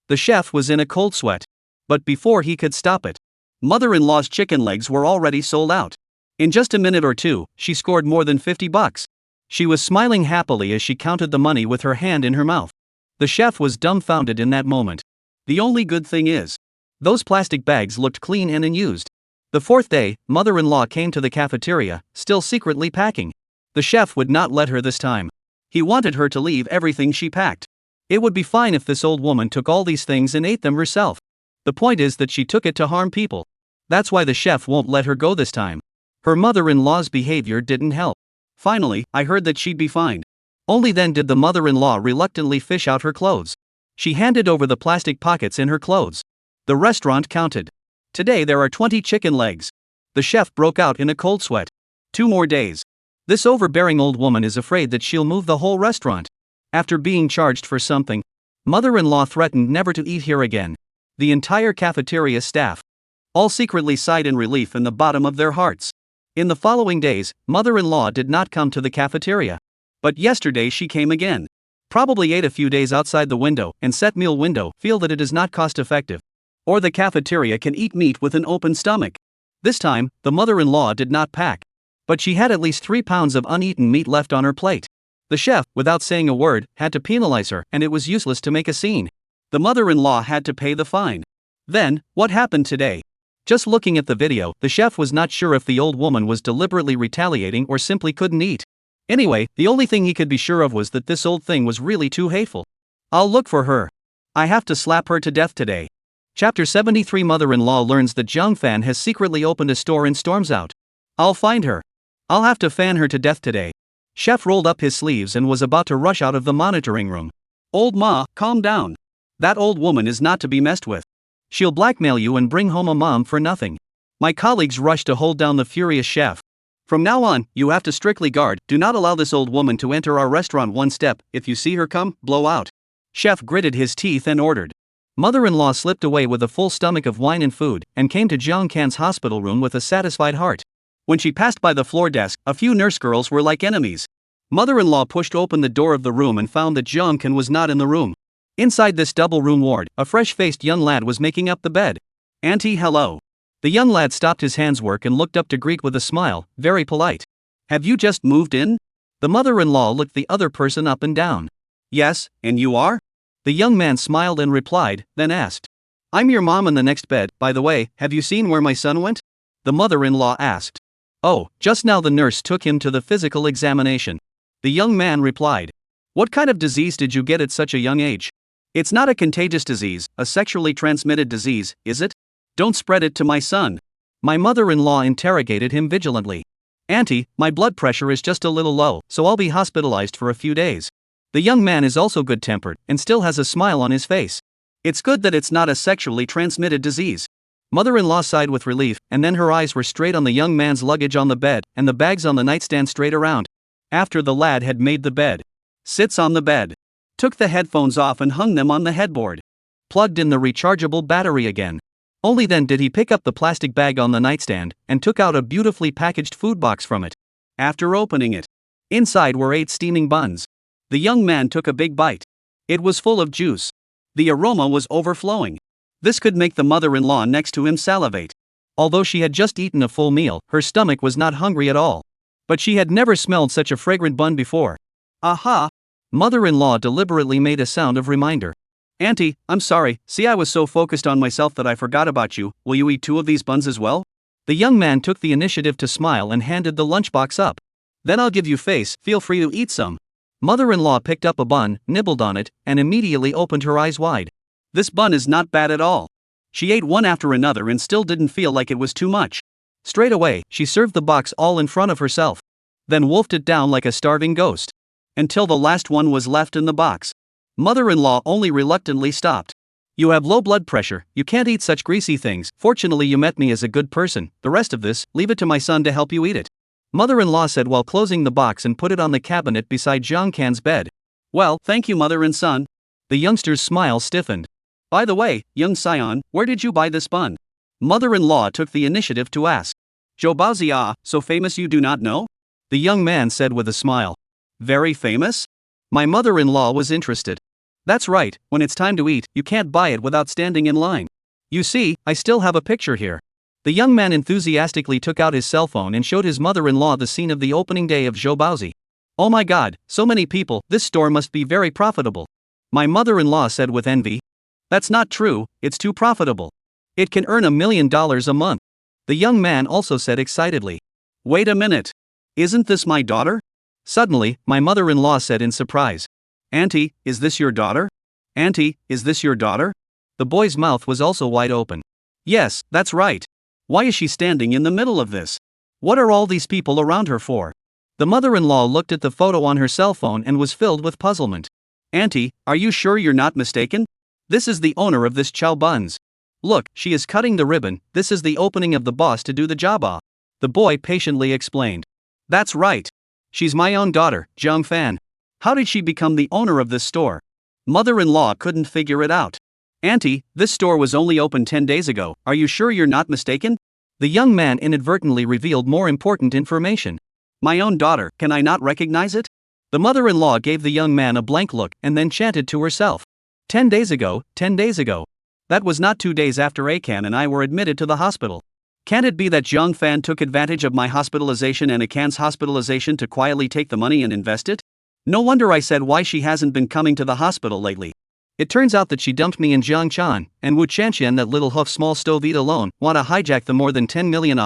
The chef was in a cold sweat. But before he could stop it, mother-in-law's chicken legs were already sold out. In just a minute or two, she scored more than $50. She was smiling happily as she counted the money with her hand in her mouth. The chef was dumbfounded in that moment. The only good thing is, those plastic bags looked clean and unused. The fourth day, mother-in-law came to the cafeteria, still secretly packing. The chef would not let her this time. He wanted her to leave everything she packed. It would be fine if this old woman took all these things and ate them herself. The point is that she took it to harm people. That's why the chef won't let her go this time. Her mother-in-law's behavior didn't help. Finally, I heard that she'd be fined. Only then did the mother-in-law reluctantly fish out her clothes. She handed over the plastic pockets in her clothes. The restaurant counted. Today there are 20 chicken legs. The chef broke out in a cold sweat. 2 more days. This overbearing old woman is afraid that she'll move the whole restaurant. After being charged for something, mother-in-law threatened never to eat here again. The entire cafeteria staff all secretly sighed in relief in the bottom of their hearts. In the following days, mother-in-law did not come to the cafeteria. But yesterday she came again. Probably ate a few days outside the window and set meal window, feel that it is not cost-effective. Or the cafeteria can eat meat with an open stomach. This time, the mother-in-law did not pack. But she had at least 3 pounds of uneaten meat left on her plate. The chef, without saying a word, had to penalize her, and it was useless to make a scene. The mother-in-law had to pay the fine. Then, what happened today? Just looking at the video, the chef was not sure if the old woman was deliberately retaliating or simply couldn't eat. Anyway, the only thing he could be sure of was that this old thing was really too hateful. I'll look for her. I have to slap her to death today. Chapter 73. Mother-in-law learns that Zhang Fan has secretly opened a store and storms out. I'll find her. I'll have to fan her to death today. Chef rolled up his sleeves and was about to rush out of the monitoring room. Old Ma, calm down. That old woman is not to be messed with. She'll blackmail you and bring home a mom for nothing. My colleagues rushed to hold down the furious chef. From now on, you have to strictly guard, do not allow this old woman to enter our restaurant one step, if you see her come, blow out. Chef gritted his teeth and ordered. Mother-in-law slipped away with a full stomach of wine and food, and came to Jiang Kan's hospital room with a satisfied heart. When she passed by the floor desk, a few nurse girls were like enemies. Mother-in-law pushed open the door of the room and found that Jiang Kan was not in the room. Inside this double-room ward, a fresh-faced young lad was making up the bed. "Auntie, hello." The young lad stopped his handswork and looked up to greet with a smile, very polite. "Have you just moved in?" The mother-in-law looked the other person up and down. "Yes, and you are?" The young man smiled and replied, then asked. "I'm your mom in the next bed. By the way, have you seen where my son went?" The mother-in-law asked. "Oh, just now the nurse took him to the physical examination." The young man replied. "What kind of disease did you get at such a young age?" "It's not a contagious disease, a sexually transmitted disease, is it? Don't spread it to my son." My mother-in-law interrogated him vigilantly. "Auntie, my blood pressure is just a little low, so I'll be hospitalized for a few days." The young man is also good-tempered, and still has a smile on his face. "It's good that it's not a sexually transmitted disease." Mother-in-law sighed with relief, and then her eyes were straight on the young man's luggage on the bed, and the bags on the nightstand straight around. After the lad had made the bed, sits on the bed, took the headphones off and hung them on the headboard, plugged in the rechargeable battery again. Only then did he pick up the plastic bag on the nightstand, and took out a beautifully packaged food box from it. After opening it, inside were 8 steaming buns. The young man took a big bite. It was full of juice. The aroma was overflowing. This could make the mother-in-law next to him salivate. Although she had just eaten a full meal, her stomach was not hungry at all. But she had never smelled such a fragrant bun before. "Aha!" Mother-in-law deliberately made a sound of reminder. "Auntie, I'm sorry, see I was so focused on myself that I forgot about you. Will you eat 2 of these buns as well?" The young man took the initiative to smile and handed the lunchbox up. "Then I'll give you face, feel free to eat some." Mother-in-law picked up a bun, nibbled on it, and immediately opened her eyes wide. This bun is not bad at all. She ate one after another and still didn't feel like it was too much. Straight away, she served the box all in front of herself. Then wolfed it down like a starving ghost. Until the last one was left in the box. Mother-in-law only reluctantly stopped. "You have low blood pressure, you can't eat such greasy things. Fortunately you met me as a good person. The rest of this, leave it to my son to help you eat it," Mother-in-law said while closing the box and put it on the cabinet beside Jiang Kan's bed. "Well, thank you mother and son." The youngster's smile stiffened. "By the way, young scion, where did you buy this bun?" Mother-in-law took the initiative to ask. "Zhou Baozi, so famous you do not know?" The young man said with a smile. "Very famous?" My mother-in-law was interested. "That's right, when it's time to eat, you can't buy it without standing in line. You see, I still have a picture here." The young man enthusiastically took out his cell phone and showed his mother-in-law the scene of the opening day of Zhou Baozi. "Oh my god, so many people, this store must be very profitable," my mother-in-law said with envy. "That's not true, it's too profitable. It can earn $1 million a month." The young man also said excitedly. "Wait a minute. Isn't this my daughter?" Suddenly, my mother-in-law said in surprise. "Auntie, is this your daughter? Auntie, is this your daughter?" The boy's mouth was also wide open. "Yes, that's right. Why is she standing in the middle of this? What are all these people around her for?" The mother-in-law looked at the photo on her cell phone and was filled with puzzlement. "Auntie, are you sure you're not mistaken? This is the owner of this chow buns. Look, she is cutting the ribbon. This is the opening of the boss to do the job. The boy patiently explained. "That's right. She's my own daughter, Jiang Fan. How did she become the owner of this store?" Mother-in-law couldn't figure it out. "Auntie, this store was only open 10 days ago, are you sure you're not mistaken?" The young man inadvertently revealed more important information. "My own daughter, can I not recognize it?" The mother-in-law gave the young man a blank look and then chanted to herself. 10 days ago, 10 days ago. That was not 2 days after Akan and I were admitted to the hospital. Can't it be that Jiang Fan took advantage of my hospitalization and Akan's hospitalization to quietly take the money and invest it? No wonder I said why she hasn't been coming to the hospital lately. It turns out that she dumped me in Jiangchan, and Wu Chanxian, that little hoof small stove eat alone, want to hijack the more than 10 million.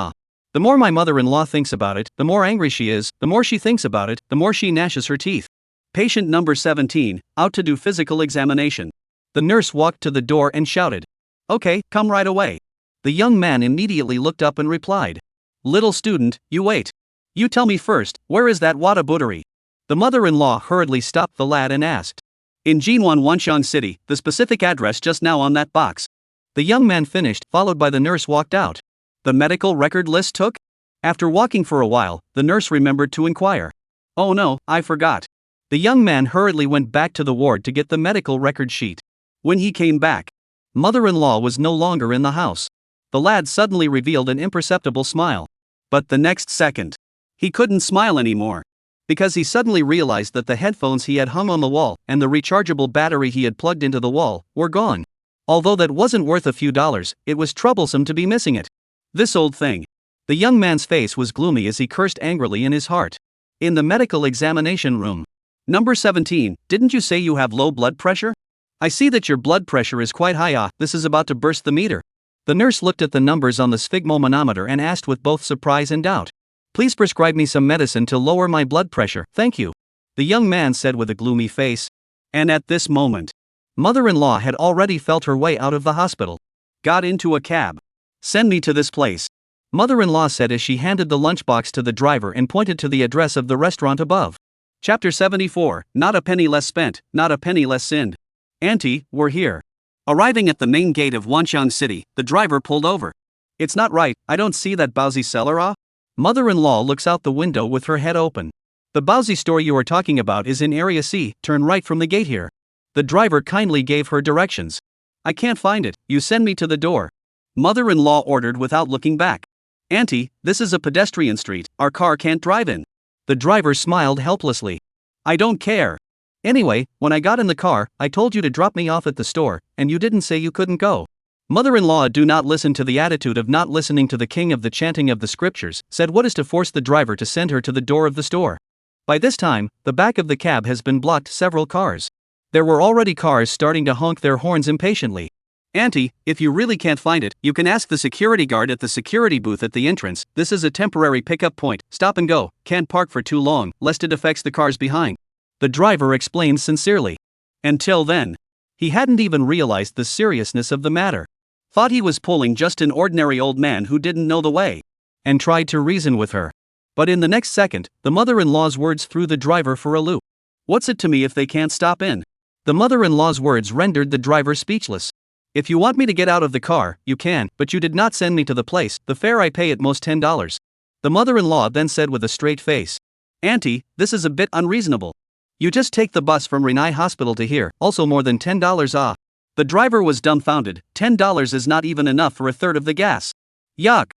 The more my mother-in-law thinks about it, the more angry she is, the more she thinks about it, the more she gnashes her teeth. Patient number 17, out to do physical examination. The nurse walked to the door and shouted. "Okay, come right away." The young man immediately looked up and replied. "Little student, you wait. You tell me first, where is that Whataburgery?" The mother-in-law hurriedly stopped the lad and asked. "In Jinwan Wanxiang City, the specific address just now on that box." The young man finished, followed by the nurse walked out. "The medical record list took?" After walking for a while, the nurse remembered to inquire. "Oh no, I forgot." The young man hurriedly went back to the ward to get the medical record sheet. When he came back, Mother-in-law was no longer in the house. The lad suddenly revealed an imperceptible smile. But the next second, he couldn't smile anymore. Because he suddenly realized that the headphones he had hung on the wall and the rechargeable battery he had plugged into the wall were gone. Although that wasn't worth a few dollars, it was troublesome to be missing it. This old thing. The young man's face was gloomy as he cursed angrily in his heart. In the medical examination room. Number 17, didn't you say you have low blood pressure? I see that your blood pressure is quite high. This is about to burst the meter. The nurse looked at the numbers on the sphygmomanometer and asked with both surprise and doubt. Please prescribe me some medicine to lower my blood pressure, thank you. The young man said with a gloomy face. And at this moment, mother-in-law had already felt her way out of the hospital. Got into a cab. Send me to this place. Mother-in-law said as she handed the lunchbox to the driver and pointed to the address of the restaurant above. Chapter 74, Not a penny less spent, not a penny less sinned. Auntie, we're here. Arriving at the main gate of Wanxiang City, the driver pulled over. It's not right, I don't see that Baozi seller. Mother-in-law looks out the window with her head open. The Baozi store you are talking about is in Area C, turn right from the gate here. The driver kindly gave her directions. I can't find it, you send me to the door. Mother-in-law ordered without looking back. Auntie, this is a pedestrian street, our car can't drive in. The driver smiled helplessly. I don't care. Anyway, when I got in the car, I told you to drop me off at the store, and you didn't say you couldn't go. Mother-in-law do not listen to the attitude of not listening to the king of the chanting of the scriptures, said what is to force the driver to send her to the door of the store. By this time, the back of the cab has been blocked several cars. There were already cars starting to honk their horns impatiently. Auntie, if you really can't find it, you can ask the security guard at the security booth at the entrance. This is a temporary pickup point, stop and go, can't park for too long, lest it affects the cars behind. The driver explained sincerely. Until then, he hadn't even realized the seriousness of the matter. Thought he was pulling just an ordinary old man who didn't know the way. And tried to reason with her. But in the next second, the mother-in-law's words threw the driver for a loop. What's it to me if they can't stop in? The mother-in-law's words rendered the driver speechless. If you want me to get out of the car, you can, but you did not send me to the place, the fare I pay at most $10. The mother-in-law then said with a straight face. Auntie, this is a bit unreasonable. You just take the bus from Renai Hospital to here, also more than $10. The driver was dumbfounded, $10 is not even enough for a third of the gas. Yuck!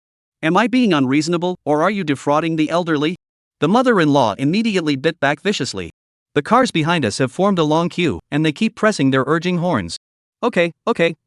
Am I being unreasonable, or are you defrauding the elderly? The mother-in-law immediately bit back viciously. The cars behind us have formed a long queue, and they keep pressing their urging horns. Okay,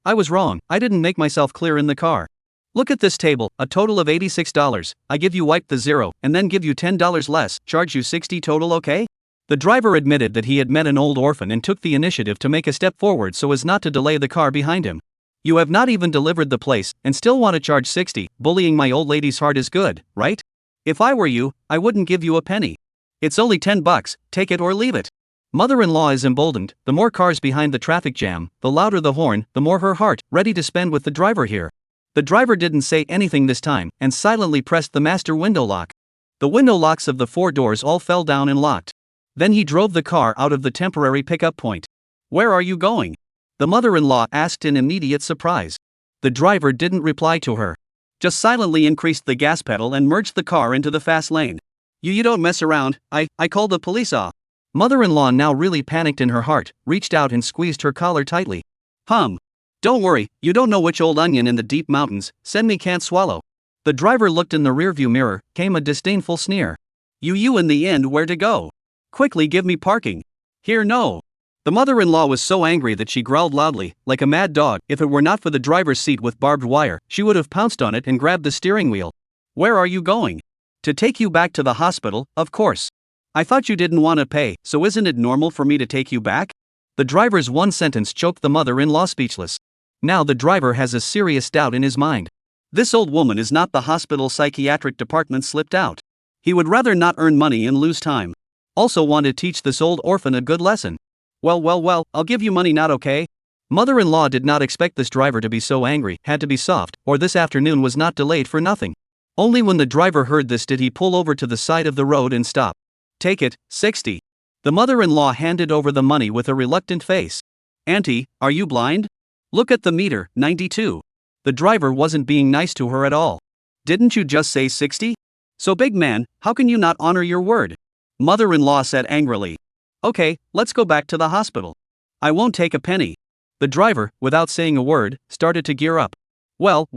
I was wrong, I didn't make myself clear in the car. Look at this table, a total of $86, I give you wipe the zero, and then give you $10 less, charge you $60 total, okay? The driver admitted that he had met an old orphan and took the initiative to make a step forward so as not to delay the car behind him. You have not even delivered the place, and still want to charge $60, bullying my old lady's heart is good, right? If I were you, I wouldn't give you a penny. It's only $10, take it or leave it. Mother-in-law is emboldened, the more cars behind the traffic jam, the louder the horn, the more her heart, ready to spend with the driver here. The driver didn't say anything this time, and silently pressed the master window lock. The window locks of the 4 doors all fell down and locked. Then he drove the car out of the temporary pickup point. Where are you going? The mother-in-law asked in immediate surprise. The driver didn't reply to her. Just silently increased the gas pedal and merged the car into the fast lane. You don't mess around, I called the police off. Mother-in-law now really panicked in her heart, reached out and squeezed her collar tightly. Don't worry, you don't know which old onion in the deep mountains, send me can't swallow. The driver looked in the rearview mirror, came a disdainful sneer. You in the end where to go? Quickly give me parking. Here no. The mother-in-law was so angry that she growled loudly, like a mad dog. If it were not for the driver's seat with barbed wire, she would have pounced on it and grabbed the steering wheel. Where are you going? To take you back to the hospital, of course. I thought you didn't want to pay, so isn't it normal for me to take you back? The driver's one sentence choked the mother-in-law speechless. Now the driver has a serious doubt in his mind. This old woman is not the hospital psychiatric department slipped out. He would rather not earn money and lose time. Also want to teach this old orphan a good lesson. Well, I'll give you money not okay? Mother-in-law did not expect this driver to be so angry, had to be soft, or this afternoon was not delayed for nothing. Only when the driver heard this did he pull over to the side of the road and stop. Take it, $60. The mother-in-law handed over the money with a reluctant face. Auntie, are you blind? Look at the meter, 92. The driver wasn't being nice to her at all. Didn't you just say 60? So big man, how can you not honor your word? Mother-in-law said angrily. Okay, let's go back to the hospital. I won't take a penny. The driver, without saying a word, started to gear up. Well,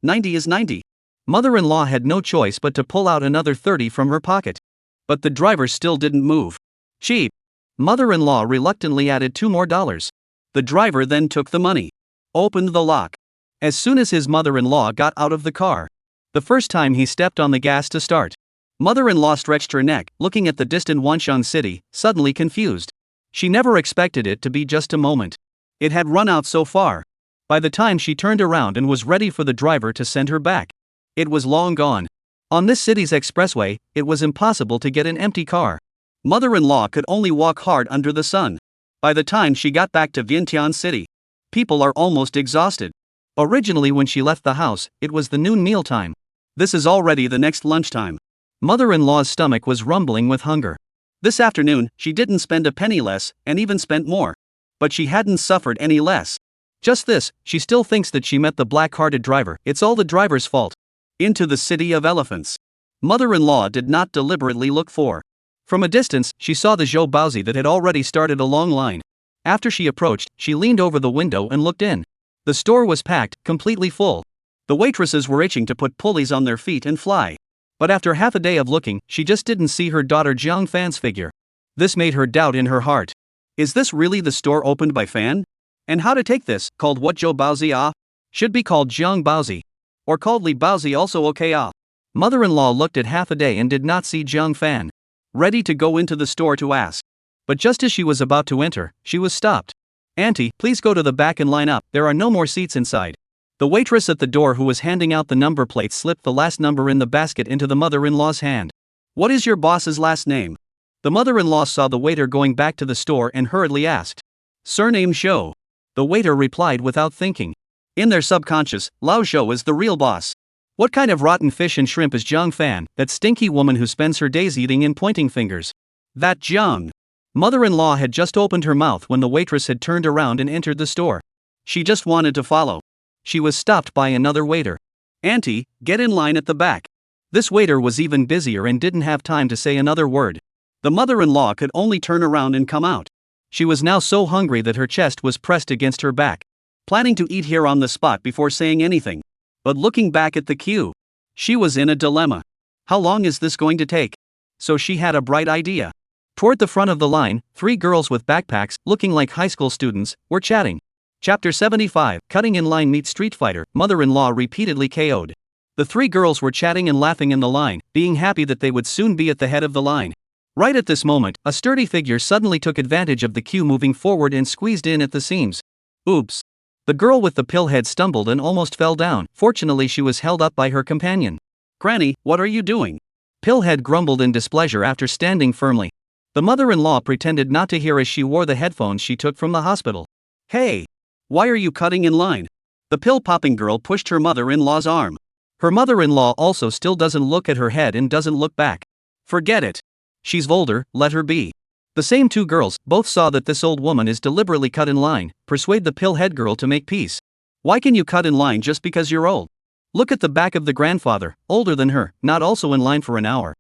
90 is 90. Mother-in-law had no choice but to pull out another 30 from her pocket. But the driver still didn't move. Cheap. Mother-in-law reluctantly added $2 more. The driver then took the money. Opened the lock. As soon as his mother-in-law got out of the car, the first time he stepped on the gas to start, mother-in-law stretched her neck, looking at the distant Wanxiang city, suddenly confused. She never expected it to be just a moment. It had run out so far. By the time she turned around and was ready for the driver to send her back, it was long gone. On this city's expressway, it was impossible to get an empty car. Mother-in-law could only walk hard under the sun. By the time she got back to Vientiane City, people are almost exhausted. Originally, when she left the house, it was the noon meal time. This is already the next lunchtime. Mother-in-law's stomach was rumbling with hunger. This afternoon, she didn't spend a penny less, and even spent more. But she hadn't suffered any less. Just this, she still thinks that she met the black-hearted driver. It's all the driver's fault. Into the city of elephants. Mother-in-law did not deliberately look for. From a distance, she saw the Zhou Baozi that had already started a long line. After she approached, she leaned over the window and looked in. The store was packed, completely full. The waitresses were itching to put pulleys on their feet and fly. But after half a day of looking, she just didn't see her daughter Jiang Fan's figure. This made her doubt in her heart. Is this really the store opened by Fan? And how to take this, called what Zhou Baozi ah? Should be called Jiang Baozi. Or called Li Baozi also okay ah? Mother-in-law looked at half a day and did not see Jiang Fan. Ready to go into the store to ask. But just as she was about to enter, she was stopped. Auntie, please go to the back and line up, there are no more seats inside. The waitress at the door who was handing out the number plates slipped the last number in the basket into the mother-in-law's hand. What is your boss's last name? The mother-in-law saw the waiter going back to the store and hurriedly asked. Surname Zhou. The waiter replied without thinking. In their subconscious, Lao Zhou is the real boss. What kind of rotten fish and shrimp is Jiang Fan, that stinky woman who spends her days eating and pointing fingers? That Jiang. Mother-in-law had just opened her mouth when the waitress had turned around and entered the store. She just wanted to follow. She was stopped by another waiter. Auntie, get in line at the back. This waiter was even busier and didn't have time to say another word. The mother-in-law could only turn around and come out. She was now so hungry that her chest was pressed against her back. Planning to eat here on the spot before saying anything. But looking back at the queue, she was in a dilemma. How long is this going to take? So she had a bright idea. Toward the front of the line, 3 girls with backpacks, looking like high school students, were chatting. Chapter 75, Cutting in Line Meets Street Fighter, Mother-in-law repeatedly KO'd. The 3 girls were chatting and laughing in the line, being happy that they would soon be at the head of the line. Right at this moment, a sturdy figure suddenly took advantage of the queue moving forward and squeezed in at the seams. Oops. The girl with the pill head stumbled and almost fell down. Fortunately, she was held up by her companion. Granny, what are you doing? Pillhead grumbled in displeasure after standing firmly. The mother-in-law pretended not to hear as she wore the headphones she took from the hospital. Hey! Why are you cutting in line? The pill-popping girl pushed her mother-in-law's arm. Her mother-in-law also still doesn't look at her head and doesn't look back. Forget it. She's older, let her be. The same 2 girls both saw that this old woman is deliberately cut in line. Persuade the pill-head girl to make peace. Why can you cut in line just because you're old? Look at the back of the grandfather, older than her, not also in line for an hour.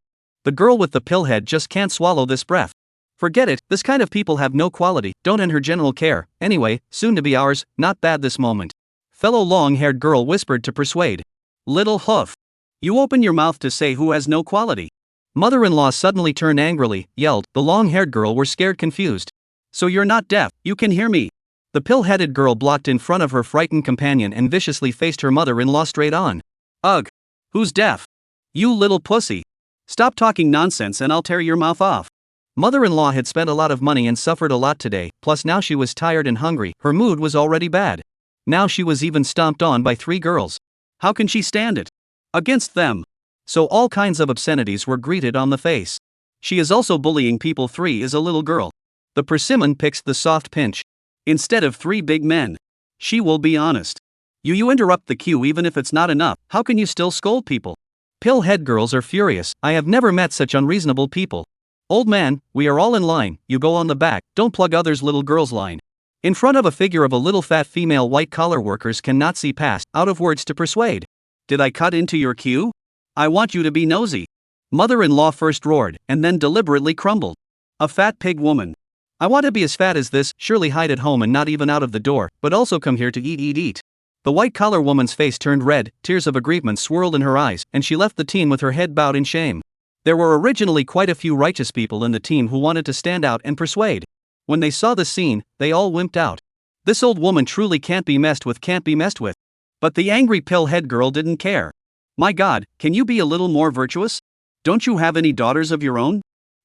The girl with the pill head just can't swallow this breath. Forget it, this kind of people have no quality, don't end her general care, anyway, soon to be ours, not bad this moment. Fellow long-haired girl whispered to persuade. Little hoof. You open your mouth to say who has no quality. Mother-in-law suddenly turned angrily, yelled. The long-haired girl were scared confused. So you're not deaf, you can hear me. The pill-headed girl blocked in front of her frightened companion and viciously faced her mother-in-law straight on. Ugh. Who's deaf? You little pussy. Stop talking nonsense and I'll tear your mouth off. Mother-in-law had spent a lot of money and suffered a lot today, plus now she was tired and hungry, her mood was already bad. Now she was even stomped on by 3 girls. How can she stand it? Against them. So all kinds of obscenities were greeted on the face. She is also bullying people. 3 is a little girl. The persimmon picks the soft pinch. Instead of 3 big men. She will be honest. You interrupt the queue even if it's not enough, how can you still scold people? Pill-head girls are furious, I have never met such unreasonable people. Old man, we are all in line, you go on the back, don't plug others' little girls' line. In front of a figure of a little fat female white-collar workers cannot see past, out of words to persuade. Did I cut into your queue? I want you to be nosy. Mother-in-law first roared, and then deliberately crumbled. A fat pig woman. I want to be as fat as this, surely hide at home and not even out of the door, but also come here to eat. The white-collar woman's face turned red, tears of aggrievement swirled in her eyes, and she left the team with her head bowed in shame. There were originally quite a few righteous people in the team who wanted to stand out and persuade. When they saw the scene, they all wimped out. This old woman truly can't be messed with. But the angry pill-head girl didn't care. My God, can you be a little more virtuous? Don't you have any daughters of your own?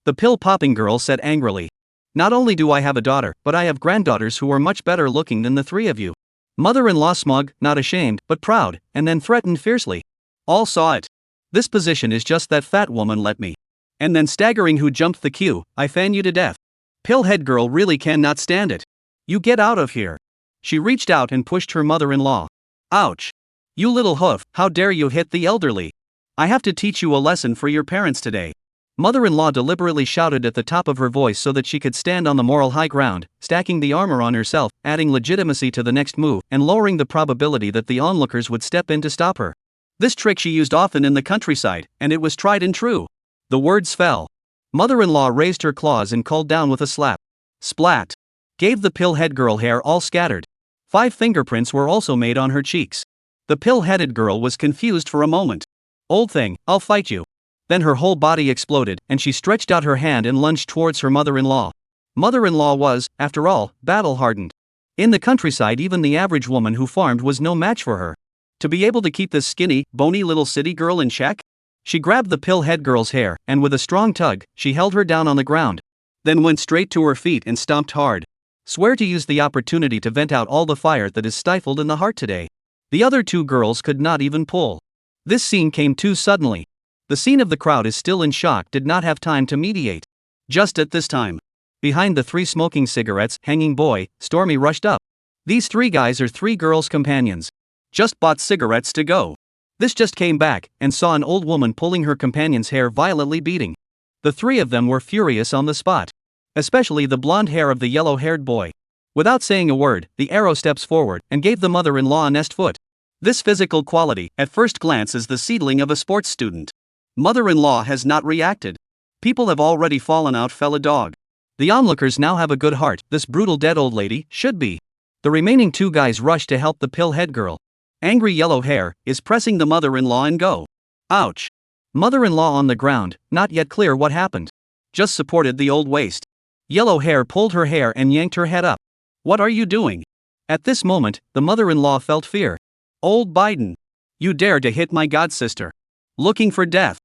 The pill-popping girl said angrily. Not only do I have a daughter, but I have granddaughters who are much better looking than the three of you. Mother-in-law smug, not ashamed, but proud, and then threatened fiercely. All saw it. This position is just that fat woman let me. And then staggering who jumped the queue, I fan you to death. Pill-head girl really cannot stand it. You get out of here. She reached out and pushed her mother-in-law. Ouch. You little hoof, how dare you hit the elderly? I have to teach you a lesson for your parents today. Mother-in-law deliberately shouted at the top of her voice so that she could stand on the moral high ground, stacking the armor on herself, adding legitimacy to the next move, and lowering the probability that the onlookers would step in to stop her. This trick she used often in the countryside, and it was tried and true. The words fell. Mother-in-law raised her claws and called down with a slap. Splat. Gave the pill-head girl hair all scattered. 5 fingerprints were also made on her cheeks. The pill-headed girl was confused for a moment. Old thing, I'll fight you. Then her whole body exploded, and she stretched out her hand and lunged towards her mother-in-law. Mother-in-law was, after all, battle-hardened. In the countryside even the average woman who farmed was no match for her. To be able to keep this skinny, bony little city girl in check? She grabbed the pill-head girl's hair, and with a strong tug, she held her down on the ground. Then went straight to her feet and stomped hard. Swear to use the opportunity to vent out all the fire that is stifled in the heart today. The other 2 girls could not even pull. This scene came too suddenly. The scene of the crowd is still in shock, did not have time to mediate. Just at this time, behind the 3 smoking cigarettes, hanging boy, Stormy rushed up. These 3 guys are 3 girls' companions. Just bought cigarettes to go. This just came back, and saw an old woman pulling her companion's hair violently beating. The 3 of them were furious on the spot. Especially the blonde hair of the yellow-haired boy. Without saying a word, the arrow steps forward, and gave the mother-in-law a nest foot. This physical quality, at first glance is the seedling of a sports student. Mother-in-law has not reacted. People have already fallen out, fella dog. The onlookers now have a good heart, this brutal dead old lady, should be. The remaining 2 guys rush to help the pill-head girl. Angry yellow hair, is pressing the mother-in-law and go. Ouch. Mother-in-law on the ground, not yet clear what happened. Just supported the old waist. Yellow hair pulled her hair and yanked her head up. What are you doing? At this moment, the mother-in-law felt fear. Old Biden. You dare to hit my godsister. Looking for death.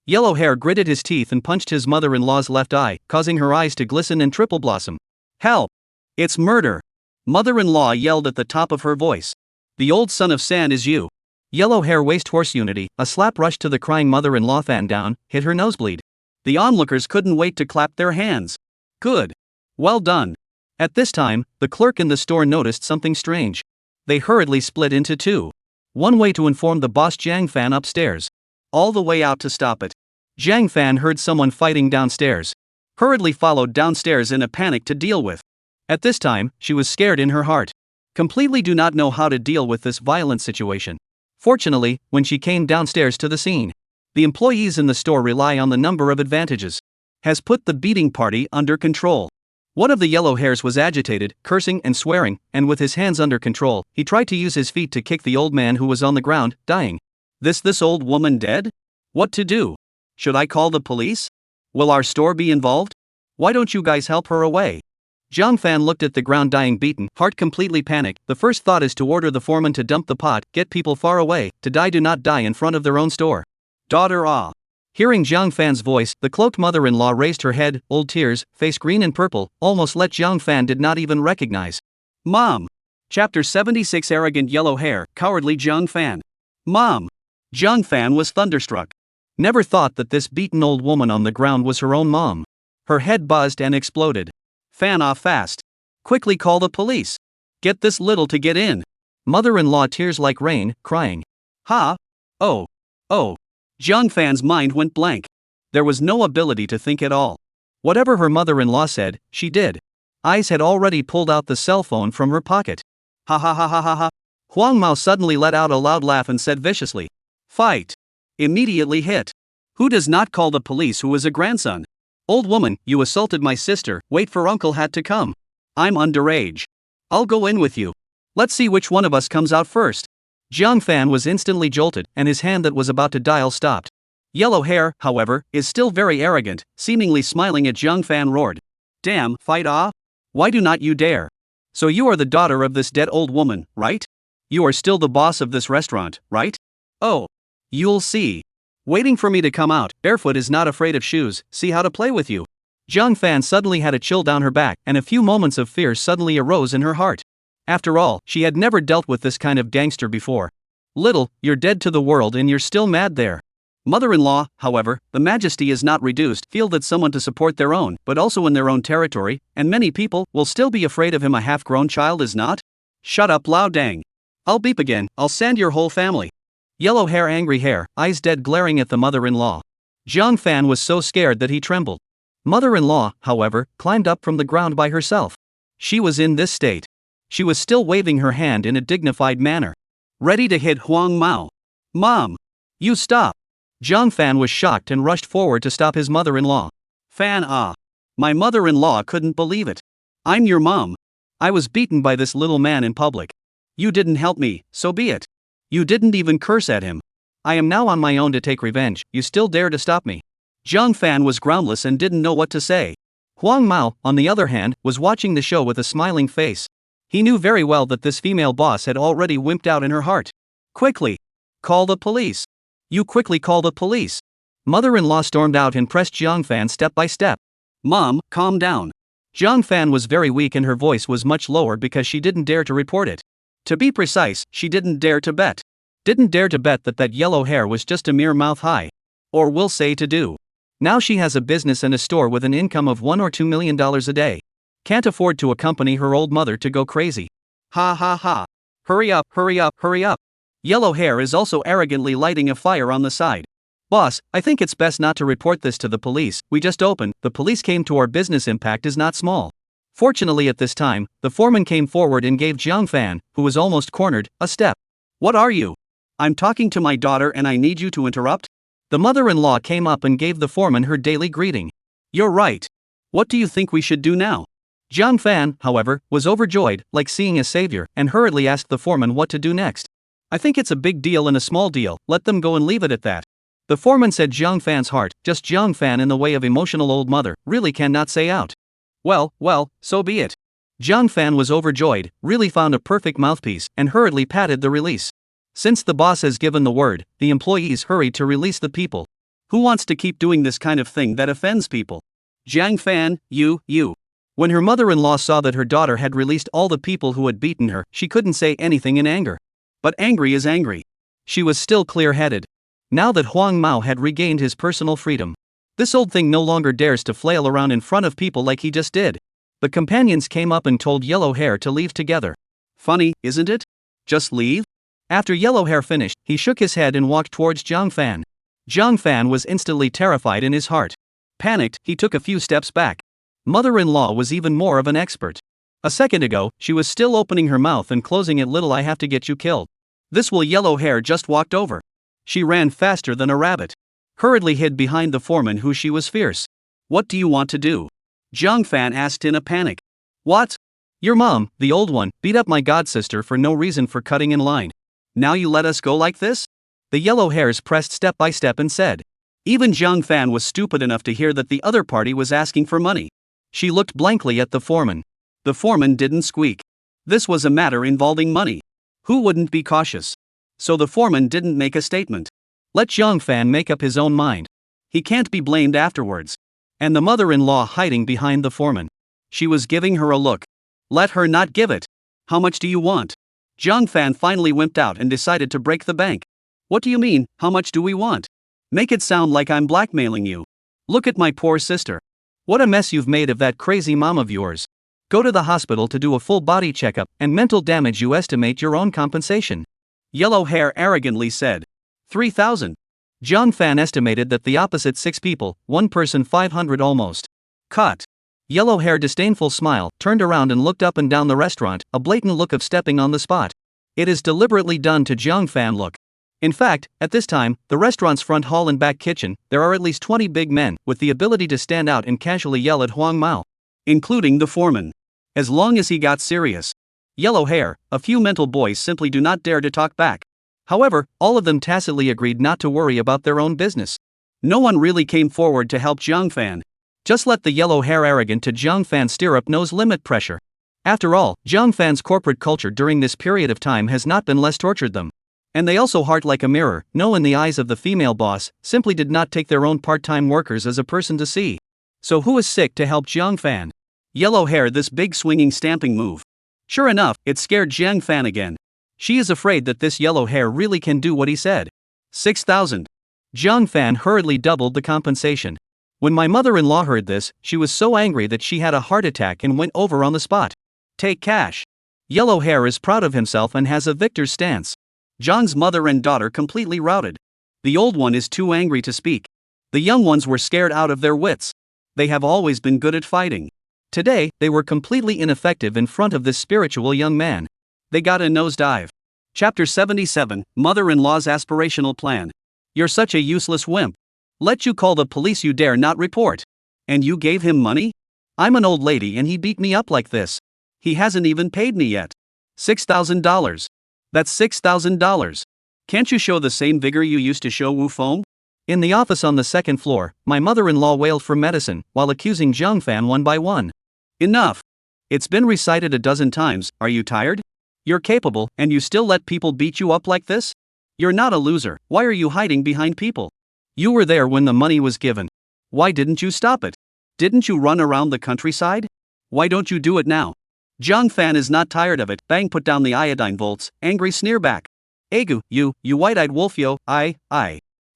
Yellow hair gritted his teeth and punched his mother-in-law's left eye, causing her eyes to glisten and triple blossom. Help! It's murder! Mother-in-law yelled at the top of her voice. The old son of San is you. Yellow hair waist horse unity, a slap rushed to the crying mother-in-law, fan down, hit her nosebleed. The onlookers couldn't wait to clap their hands. Good. Well done. At this time, the clerk in the store noticed something strange. They hurriedly split into 2. One way to inform the boss Jiang Fan upstairs. All the way out to stop it. Jiang Fan heard someone fighting downstairs. Hurriedly followed downstairs in a panic to deal with. At this time, she was scared in her heart. Completely do not know how to deal with this violent situation. Fortunately, when she came downstairs to the scene, the employees in the store rely on the number of advantages. Has put the beating party under control. One of the yellow hairs was agitated, cursing and swearing, and with his hands under control, he tried to use his feet to kick the old man who was on the ground, dying. This old woman dead? What to do? Should I call the police? Will our store be involved? Why don't you guys help her away? Jiang Fan looked at the ground dying beaten, heart completely panicked. The first thought is to order the foreman to dump the pot, get people far away, to die do not die in front of their own store. Daughter ah. Hearing Jiang Fan's voice, the cloaked mother-in-law raised her head, old tears, face green and purple, almost let Jiang Fan did not even recognize. Mom. Chapter 76 Arrogant yellow hair, cowardly Jiang Fan. Mom. Jiang Fan was thunderstruck. Never thought that this beaten old woman on the ground was her own mom. Her head buzzed and exploded. Fan off fast. Quickly call the police. Get this little to get in. Mother-in-law tears like rain, crying. Ha? Oh. Jiang Fan's mind went blank. There was no ability to think at all. Whatever her mother-in-law said, she did. Eyes had already pulled out the cell phone from her pocket. Ha ha ha ha ha ha. Huang Mao suddenly let out a loud laugh and said viciously. Fight. Immediately hit. Who does not call the police who is a grandson? Old woman, you assaulted my sister, wait for Uncle Hat to come. I'm underage. I'll go in with you. Let's see which one of us comes out first. Jiang Fan was instantly jolted, and his hand that was about to dial stopped. Yellow Hair, however, is still very arrogant, seemingly smiling at Jiang Fan roared. Damn, fight ah? Why do not you dare? So you are the daughter of this dead old woman, right? You are still the boss of this restaurant, right? Oh. You'll see. Waiting for me to come out, Barefoot is not afraid of shoes, see how to play with you. Jiang Fan suddenly had a chill down her back, and a few moments of fear suddenly arose in her heart. After all, she had never dealt with this kind of gangster before. Little, you're dead to the world and you're still mad there. Mother-in-law, however, the majesty is not reduced, feel that someone to support their own, but also in their own territory, and many people will still be afraid of him. A half-grown child is not? Shut up, Lao Dang. I'll beep again, I'll sand your whole family. Yellow Hair, angry hair, eyes dead glaring at the mother-in-law. Jiang Fan was so scared that he trembled. Mother-in-law, however, climbed up from the ground by herself. She was in this state. She was still waving her hand in a dignified manner, ready to hit Huang Mao. Mom! You stop! Jiang Fan was shocked and rushed forward to stop his mother-in-law. Fan ah! My mother-in-law couldn't believe it. I'm your mom. I was beaten by this little man in public. You didn't help me, so be it. You didn't even curse at him. I am now on my own to take revenge, you still dare to stop me. Jiang Fan was groundless and didn't know what to say. Huang Mao, on the other hand, was watching the show with a smiling face. He knew very well that this female boss had already wimped out in her heart. Quickly! Call the police! You quickly call the police! Mother-in-law stormed out and pressed Jiang Fan step by step. Mom, calm down. Jiang Fan was very weak and her voice was much lower because she didn't dare to report it. To be precise, she didn't dare to bet. Didn't dare to bet that Yellow Hair was just a mere mouth high. Or will say to do. Now she has a business and a store with an income of $1 or $2 million a day. Can't afford to accompany her old mother to go crazy. Ha ha ha. Hurry up, hurry up, hurry up. Yellow Hair is also arrogantly lighting a fire on the side. Boss, I think it's best not to report this to the police, we just opened, the police came to our business, impact is not small. Fortunately at this time, the foreman came forward and gave Jiang Fan, who was almost cornered, a step. What are you? I'm talking to my daughter and I need you to interrupt? The mother-in-law came up and gave the foreman her daily greeting. You're right. What do you think we should do now? Jiang Fan, however, was overjoyed, like seeing a savior, and hurriedly asked the foreman what to do next. I think it's a big deal and a small deal, let them go and leave it at that. The foreman said Jiang Fan's heart, just Jiang Fan in the way of emotional old mother, really cannot say out. Well, so be it. Jiang Fan was overjoyed, really found a perfect mouthpiece, and hurriedly patted the release. Since the boss has given the word, the employees hurried to release the people. Who wants to keep doing this kind of thing that offends people? Jiang Fan, you. When her mother-in-law saw that her daughter had released all the people who had beaten her, she couldn't say anything in anger. But angry is angry. She was still clear-headed. Now that Huang Mao had regained his personal freedom, this old thing no longer dares to flail around in front of people like he just did. The companions came up and told Yellow Hair to leave together. Funny, isn't it? Just leave? After Yellow Hair finished, he shook his head and walked towards Jiang Fan. Jiang Fan was instantly terrified in his heart. Panicked, he took a few steps back. Mother-in-law was even more of an expert. A second ago, she was still opening her mouth and closing it. Little I have to get you killed. This will Yellow Hair just walked over. She ran faster than a rabbit. Hurriedly hid behind the foreman who she was fierce. What do you want to do? Jiang Fan asked in a panic. What? Your mom, the old one, beat up my godsister for no reason for cutting in line. Now you let us go like this? The Yellow Hairs pressed step by step and said. Even Jiang Fan was stupid enough to hear that the other party was asking for money. She looked blankly at the foreman. The foreman didn't squeak. This was a matter involving money. Who wouldn't be cautious? So the foreman didn't make a statement. Let Jiang Fan make up his own mind. He can't be blamed afterwards. And the mother-in-law hiding behind the foreman. She was giving her a look. Let her not give it. How much do you want? Jiang Fan finally wimped out and decided to break the bank. What do you mean, how much do we want? Make it sound like I'm blackmailing you. Look at my poor sister. What a mess you've made of that crazy mom of yours. Go to the hospital to do a full body checkup and mental damage. You estimate your own compensation. Yellow Hair arrogantly said. 3,000. Jiang Fan estimated that the opposite 6 people, 1 person 500 almost. Cut. Yellow Hair disdainful smile, turned around and looked up and down the restaurant, a blatant look of stepping on the spot. It is deliberately done to Jiang Fan look. In fact, at this time, the restaurant's front hall and back kitchen, there are at least 20 big men with the ability to stand out and casually yell at Huang Mao, including the foreman. As long as he got serious. Yellow hair, a few mental boys simply do not dare to talk back. However, all of them tacitly agreed not to worry about their own business. No one really came forward to help Jiang Fan. Just let the yellow hair arrogant to Jiang Fan steer up nose limit pressure. After all, Jiang Fan's corporate culture during this period of time has not been less tortured them. And they also heart like a mirror, no in the eyes of the female boss, simply did not take their own part-time workers as a person to see. So who is sick to help Jiang Fan? Yellow hair, this big swinging stamping move. Sure enough, it scared Jiang Fan again. She is afraid that this yellow hair really can do what he said. 6,000. Jiang Fan hurriedly doubled the compensation. When my mother-in-law heard this, she was so angry that she had a heart attack and went over on the spot. Take cash. Yellow hair is proud of himself and has a victor's stance. Jiang's mother and daughter completely routed. The old one is too angry to speak. The young ones were scared out of their wits. They have always been good at fighting. Today, they were completely ineffective in front of this spiritual young man. They got a nosedive. Chapter 77, Mother-in-law's Aspirational Plan. You're such a useless wimp. Let you call the police, you dare not report. And you gave him money? I'm an old lady and he beat me up like this. He hasn't even paid me yet. $6,000. That's $6,000. Can't you show the same vigor you used to show Wu Feng? In the office on the second floor, my mother-in-law wailed for medicine while accusing Jiang Fan one by one. Enough. It's been recited a dozen times, are you tired? You're capable, and you still let people beat you up like this? You're not a loser, why are you hiding behind people? You were there when the money was given. Why didn't you stop it? Didn't you run around the countryside? Why don't you do it now? Jiang Fan is not tired of it. Bang, put down the iodine volts, angry sneer back. Egu, you white-eyed wolf, yo, I.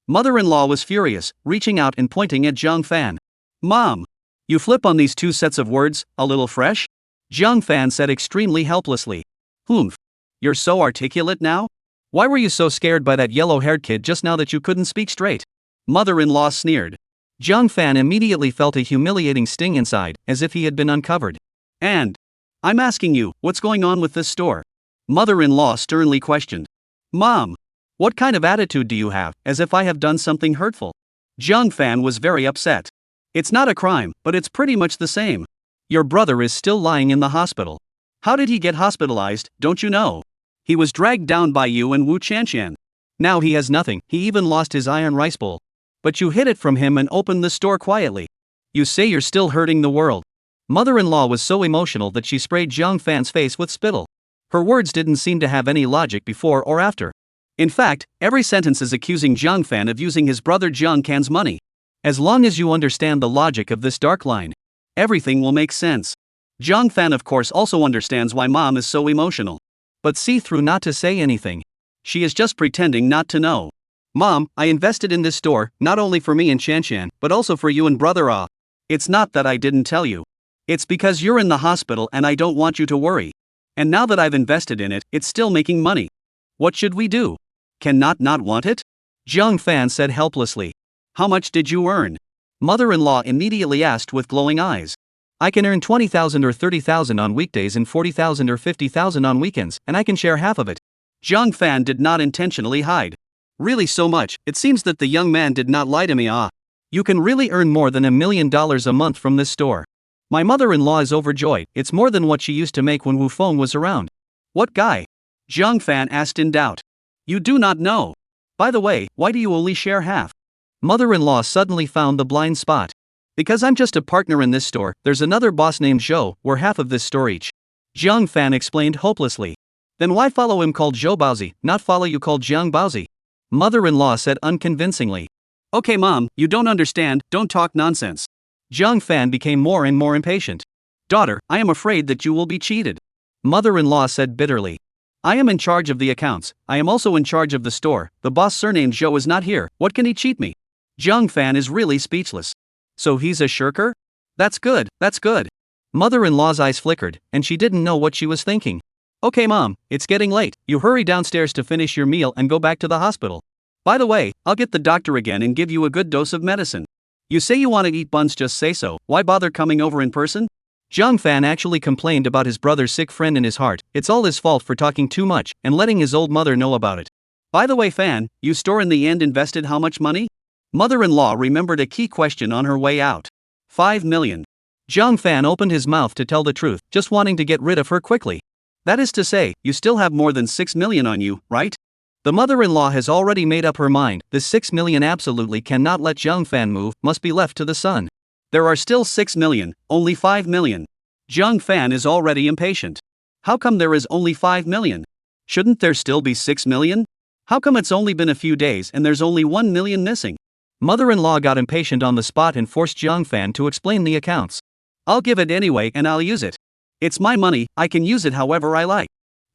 Mother-in-law was furious, reaching out and pointing at Jiang Fan. Mom! You flip on these two sets of words, a little fresh? Jiang Fan said extremely helplessly. Humph. You're so articulate now? Why were you so scared by that yellow-haired kid just now that you couldn't speak straight? Mother-in-law sneered. Jiang Fan immediately felt a humiliating sting inside, as if he had been uncovered. And I'm asking you, what's going on with this store? Mother-in-law sternly questioned. Mom! What kind of attitude do you have, as if I have done something hurtful? Jiang Fan was very upset. It's not a crime, but it's pretty much the same. Your brother is still lying in the hospital. How did he get hospitalized, don't you know? He was dragged down by you and Wu Chanxian. Now he has nothing, he even lost his iron rice bowl. But you hid it from him and opened the store quietly. You say you're still hurting the world. Mother-in-law was so emotional that she sprayed Jiang Fan's face with spittle. Her words didn't seem to have any logic before or after. In fact, every sentence is accusing Jiang Fan of using his brother Jiang Can's money. As long as you understand the logic of this dark line, everything will make sense. Jiang Fan of course also understands why mom is so emotional. But see through not to say anything. She is just pretending not to know. Mom, I invested in this store, not only for me and Chanshan, but also for you and brother Ah. It's not that I didn't tell you. It's because you're in the hospital and I don't want you to worry. And now that I've invested in it, it's still making money. What should we do? Can not want it? Jiang Fan said helplessly. How much did you earn? Mother-in-law immediately asked with glowing eyes. I can earn 20,000 or 30,000 on weekdays and 40,000 or 50,000 on weekends, and I can share half of it. Jiang Fan did not intentionally hide. Really so much, it seems that the young man did not lie to me ah. You can really earn more than $1 million a month from this store. My mother-in-law is overjoyed, it's more than what she used to make when Wu Feng was around. What guy? Jiang Fan asked in doubt. You do not know. By the way, why do you only share half? Mother-in-law suddenly found the blind spot. Because I'm just a partner in this store, there's another boss named Zhou, we're half of this store each. Jiang Fan explained hopelessly. Then why follow him called Zhou Baozi, not follow you called Jiang Baozi? Mother-in-law said unconvincingly. Okay mom, you don't understand, don't talk nonsense. Jiang Fan became more and more impatient. Daughter, I am afraid that you will be cheated. Mother-in-law said bitterly. I am in charge of the accounts, I am also in charge of the store, the boss surnamed Zhou is not here, what can he cheat me? Jiang Fan is really speechless. So he's a shirker? That's good, that's good. Mother-in-law's eyes flickered, and she didn't know what she was thinking. Okay mom, it's getting late, you hurry downstairs to finish your meal and go back to the hospital. By the way, I'll get the doctor again and give you a good dose of medicine. You say you want to eat buns, just say so, why bother coming over in person? Jiang Fan actually complained about his brother's sick friend in his heart, it's all his fault for talking too much, and letting his old mother know about it. By the way, Fan, you store in the end invested how much money? Mother-in-law remembered a key question on her way out. 5 million. Jiang Fan opened his mouth to tell the truth, just wanting to get rid of her quickly. That is to say, you still have more than 6 million on you, right? The mother-in-law has already made up her mind. This 6 million absolutely cannot let Jiang Fan move, must be left to the son. There are still 6 million, only 5 million. Jiang Fan is already impatient. How come there is only 5 million? Shouldn't there still be 6 million? How come it's only been a few days and there's only 1 million missing? Mother-in-law got impatient on the spot and forced Jiang Fan to explain the accounts. I'll give it anyway and I'll use it. It's my money, I can use it however I like.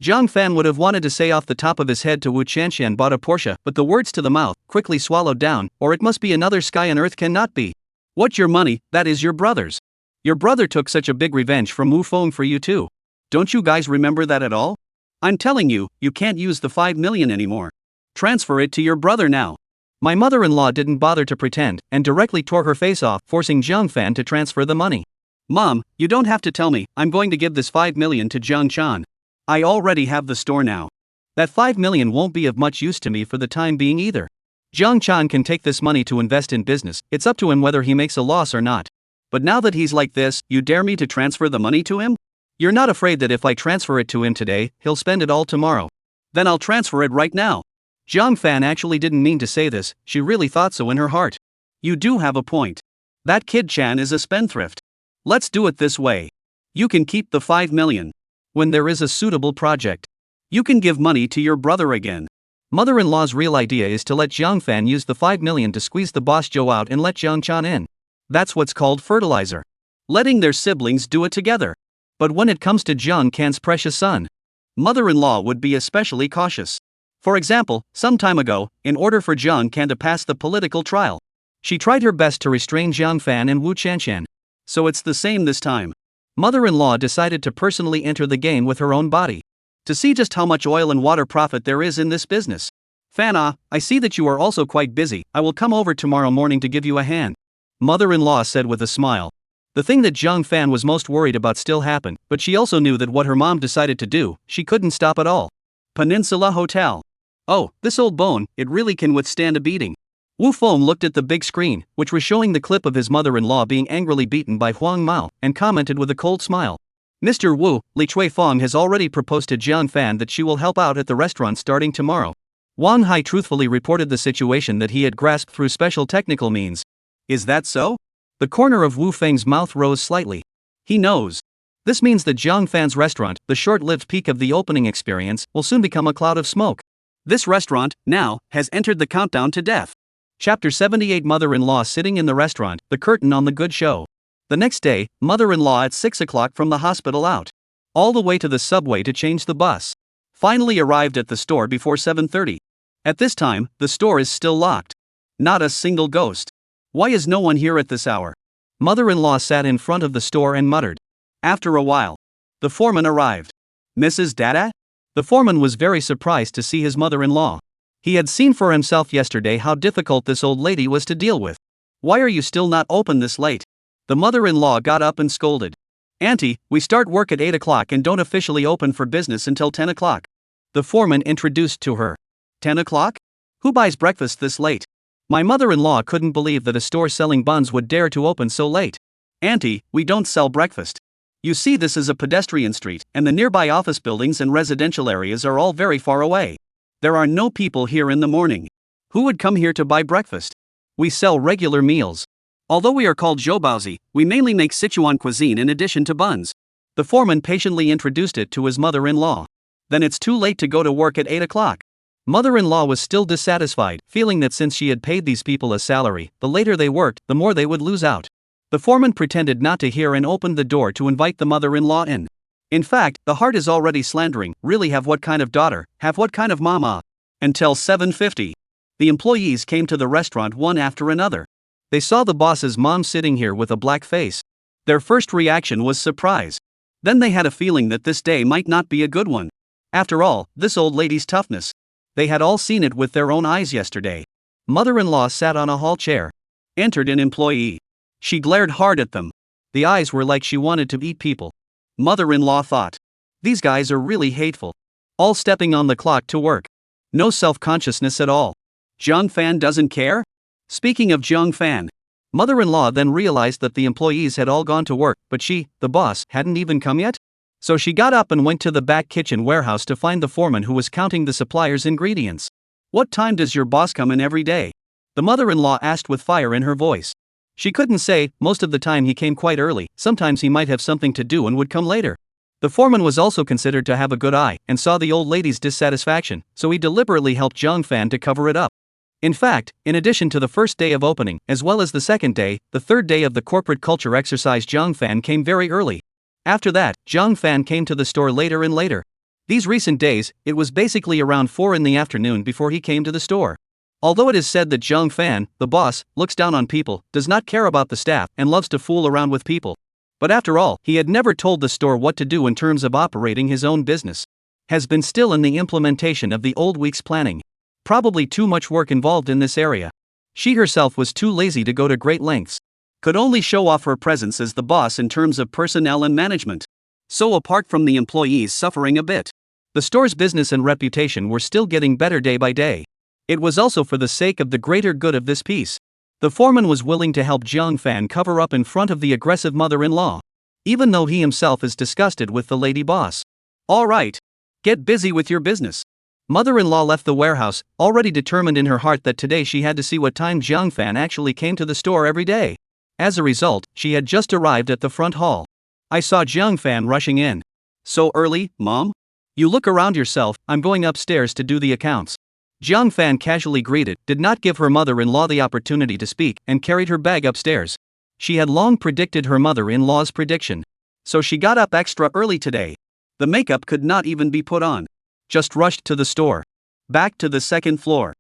Jiang Fan would have wanted to say off the top of his head to Wu Chanshan bought a Porsche, but the words to the mouth, quickly swallowed down, or it must be another sky and earth cannot be. What's your money? That is your brother's. Your brother took such a big revenge from Wu Feng for you too. Don't you guys remember that at all? I'm telling you, you can't use the 5 million anymore. Transfer it to your brother now. My mother-in-law didn't bother to pretend, and directly tore her face off, forcing Jiang Fan to transfer the money. Mom, you don't have to tell me, I'm going to give this 5 million to Jiang Chan. I already have the store now. That 5 million won't be of much use to me for the time being either. Jiang Chan can take this money to invest in business, it's up to him whether he makes a loss or not. But now that he's like this, you dare me to transfer the money to him? You're not afraid that if I transfer it to him today, he'll spend it all tomorrow. Then I'll transfer it right now. Jiang Fan actually didn't mean to say this, she really thought so in her heart. You do have a point. That kid Chan is a spendthrift. Let's do it this way. You can keep the 5 million. When there is a suitable project, you can give money to your brother again. Mother-in-law's real idea is to let Jiang Fan use the 5 million to squeeze the boss Joe out and let Jiang Chan in. That's what's called fertilizer. Letting their siblings do it together. But when it comes to Jiang Can's precious son, mother-in-law would be especially cautious. For example, some time ago, in order for Jiang Can to pass the political trial, she tried her best to restrain Jiang Fan and Wu Chanshan. So it's the same this time. Mother-in-law decided to personally enter the game with her own body. To see just how much oil and water profit there is in this business. Fan, I see that you are also quite busy, I will come over tomorrow morning to give you a hand. Mother-in-law said with a smile. The thing that Jiang Fan was most worried about still happened, but she also knew that what her mom decided to do, she couldn't stop at all. Peninsula Hotel. Oh, this old bone, it really can withstand a beating. Wu Feng looked at the big screen, which was showing the clip of his mother-in-law being angrily beaten by Huang Mao, and commented with a cold smile. Mr. Wu, Li Chuifeng has already proposed to Jiang Fan that she will help out at the restaurant starting tomorrow. Wang Hai truthfully reported the situation that he had grasped through special technical means. Is that so? The corner of Wu Feng's mouth rose slightly. He knows. This means that Jiang Fan's restaurant, the short-lived peak of the opening experience, will soon become a cloud of smoke. This restaurant, now, has entered the countdown to death. Chapter 78 Mother-in-law sitting in the restaurant, the curtain on the good show. The next day, mother-in-law at 6 o'clock from the hospital out. All the way to the subway to change the bus. Finally arrived at the store before 7:30. At this time, the store is still locked. Not a single ghost. Why is no one here at this hour? Mother-in-law sat in front of the store and muttered. After a while, the foreman arrived. Mrs. Dada? The foreman was very surprised to see his mother-in-law. He had seen for himself yesterday how difficult this old lady was to deal with. Why are you still not open this late? The mother-in-law got up and scolded. Auntie, we start work at 8 o'clock and don't officially open for business until 10 o'clock. The foreman introduced to her. 10 o'clock? Who buys breakfast this late? My mother-in-law couldn't believe that a store selling buns would dare to open so late. Auntie, we don't sell breakfast. You see, this is a pedestrian street, and the nearby office buildings and residential areas are all very far away. There are no people here in the morning. Who would come here to buy breakfast? We sell regular meals. Although we are called zhoubaozi, we mainly make Sichuan cuisine in addition to buns. The foreman patiently introduced it to his mother-in-law. Then it's too late to go to work at 8 o'clock. Mother-in-law was still dissatisfied, feeling that since she had paid these people a salary, the later they worked, the more they would lose out. The foreman pretended not to hear and opened the door to invite the mother-in-law in. In fact, the heart is already slandering, really have what kind of daughter, have what kind of mama. Until 7:50. The employees came to the restaurant one after another. They saw the boss's mom sitting here with a black face. Their first reaction was surprise. Then they had a feeling that this day might not be a good one. After all, this old lady's toughness. They had all seen it with their own eyes yesterday. Mother-in-law sat on a hall chair. Entered an employee. She glared hard at them. The eyes were like she wanted to eat people. Mother-in-law thought. These guys are really hateful. All stepping on the clock to work. No self-consciousness at all. Zhang Fan doesn't care? Speaking of Zhang Fan, mother-in-law then realized that the employees had all gone to work, but she, the boss, hadn't even come yet? So she got up and went to the back kitchen warehouse to find the foreman who was counting the supplier's ingredients. What time does your boss come in every day? The mother-in-law asked with fire in her voice. She couldn't say, most of the time he came quite early, sometimes he might have something to do and would come later. The foreman was also considered to have a good eye, and saw the old lady's dissatisfaction, so he deliberately helped Zhang Fan to cover it up. In fact, in addition to the first day of opening, as well as the second day, the third day of the corporate culture exercise, Zhang Fan came very early. After that, Zhang Fan came to the store later and later. These recent days, it was basically around 4 in the afternoon before he came to the store. Although it is said that Zhang Fan, the boss, looks down on people, does not care about the staff, and loves to fool around with people. But after all, he had never told the store what to do in terms of operating his own business. Has been still in the implementation of the old week's planning. Probably too much work involved in this area. She herself was too lazy to go to great lengths. Could only show off her presence as the boss in terms of personnel and management. So apart from the employees suffering a bit, the store's business and reputation were still getting better day by day. It was also for the sake of the greater good of this piece. The foreman was willing to help Zhang Fan cover up in front of the aggressive mother-in-law, even though he himself is disgusted with the lady boss. All right. Get busy with your business. Mother-in-law left the warehouse, already determined in her heart that today she had to see what time Zhang Fan actually came to the store every day. As a result, she had just arrived at the front hall. I saw Zhang Fan rushing in. So early, Mom? You look around yourself, I'm going upstairs to do the accounts. Zhang Fan casually greeted, did not give her mother-in-law the opportunity to speak, and carried her bag upstairs. She had long predicted her mother-in-law's prediction. So she got up extra early today. The makeup could not even be put on. Just rushed to the store. Back to the second floor.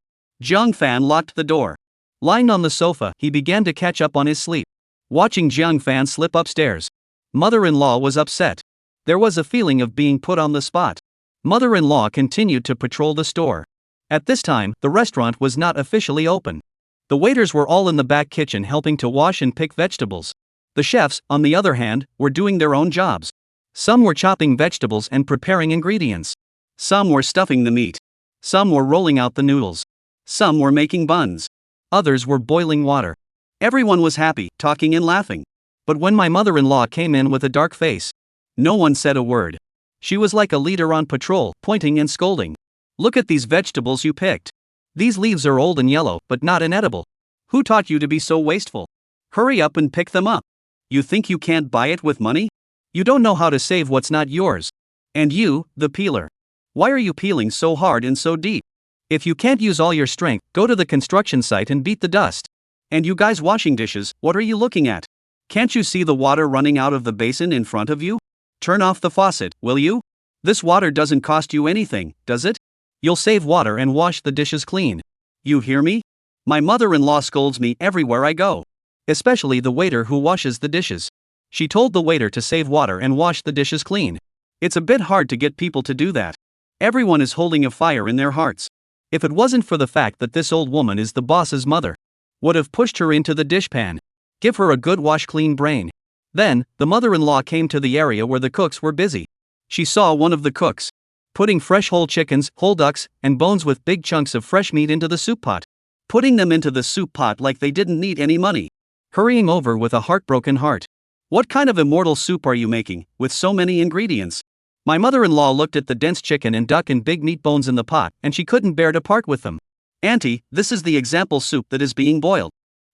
Zhang Fan locked the door. Lying on the sofa, he began to catch up on his sleep. Watching Zhang Fan slip upstairs. Mother-in-law was upset. There was a feeling of being put on the spot. Mother-in-law continued to patrol the store. At this time, the restaurant was not officially open. The waiters were all in the back kitchen helping to wash and pick vegetables. The chefs, on the other hand, were doing their own jobs. Some were chopping vegetables and preparing ingredients. Some were stuffing the meat. Some were rolling out the noodles. Some were making buns. Others were boiling water. Everyone was happy, talking and laughing. But when my mother-in-law came in with a dark face, no one said a word. She was like a leader on patrol, pointing and scolding. Look at these vegetables you picked. These leaves are old and yellow, but not inedible. Who taught you to be so wasteful? Hurry up and pick them up. You think you can't buy it with money? You don't know how to save what's not yours. And you, the peeler. Why are you peeling so hard and so deep? If you can't use all your strength, go to the construction site and beat the dust. And you guys washing dishes, what are you looking at? Can't you see the water running out of the basin in front of you? Turn off the faucet, will you? This water doesn't cost you anything, does it? You'll save water and wash the dishes clean. You hear me? My mother-in-law scolds me everywhere I go. Especially the waiter who washes the dishes. She told the waiter to save water and wash the dishes clean. It's a bit hard to get people to do that. Everyone is holding a fire in their hearts. If it wasn't for the fact that this old woman is the boss's mother, would have pushed her into the dishpan. Give her a good wash clean brain. Then, the mother-in-law came to the area where the cooks were busy. She saw one of the cooks putting fresh whole chickens, whole ducks, and bones with big chunks of fresh meat into the soup pot. Putting them into the soup pot like they didn't need any money. Hurrying over with a heartbroken heart. What kind of immortal soup are you making, with so many ingredients? My mother-in-law looked at the dense chicken and duck and big meat bones in the pot, and she couldn't bear to part with them. Auntie, this is the example soup that is being boiled.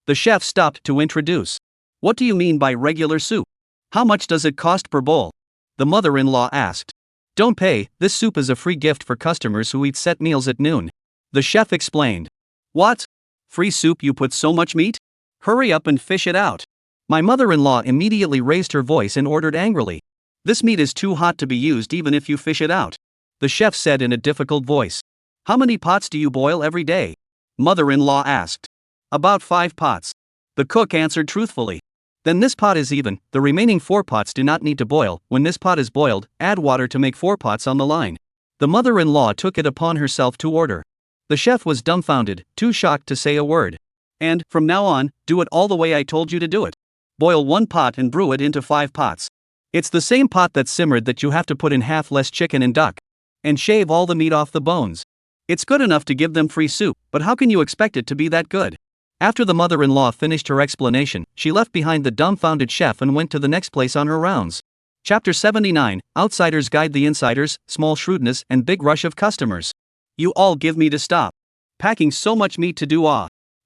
The chef stopped to introduce. What do you mean by regular soup? How much does it cost per bowl? The mother-in-law asked. Don't pay, this soup is a free gift for customers who eat set meals at noon. The chef explained. What? Free soup you put so much meat? Hurry up and fish it out. My mother-in-law immediately raised her voice and ordered angrily. This meat is too hot to be used even if you fish it out. The chef said in a difficult voice. How many pots do you boil every day? Mother-in-law asked. About 5 pots. The cook answered truthfully. Then this pot is even, the remaining 4 pots do not need to boil. When this pot is boiled, add water to make 4 pots on the line. The mother-in-law took it upon herself to order. The chef was dumbfounded, too shocked to say a word. And, from now on, do it all the way I told you to do it. Boil 1 pot and brew it into 5 pots. It's the same pot that simmered that you have to put in half less chicken and duck. And shave all the meat off the bones. It's good enough to give them free soup, but how can you expect it to be that good? After the mother-in-law finished her explanation, she left behind the dumbfounded chef and went to the next place on her rounds. Chapter 79, Outsiders Guide the Insiders, Small Shrewdness and Big Rush of Customers. You all give me to stop. Packing so much meat to do.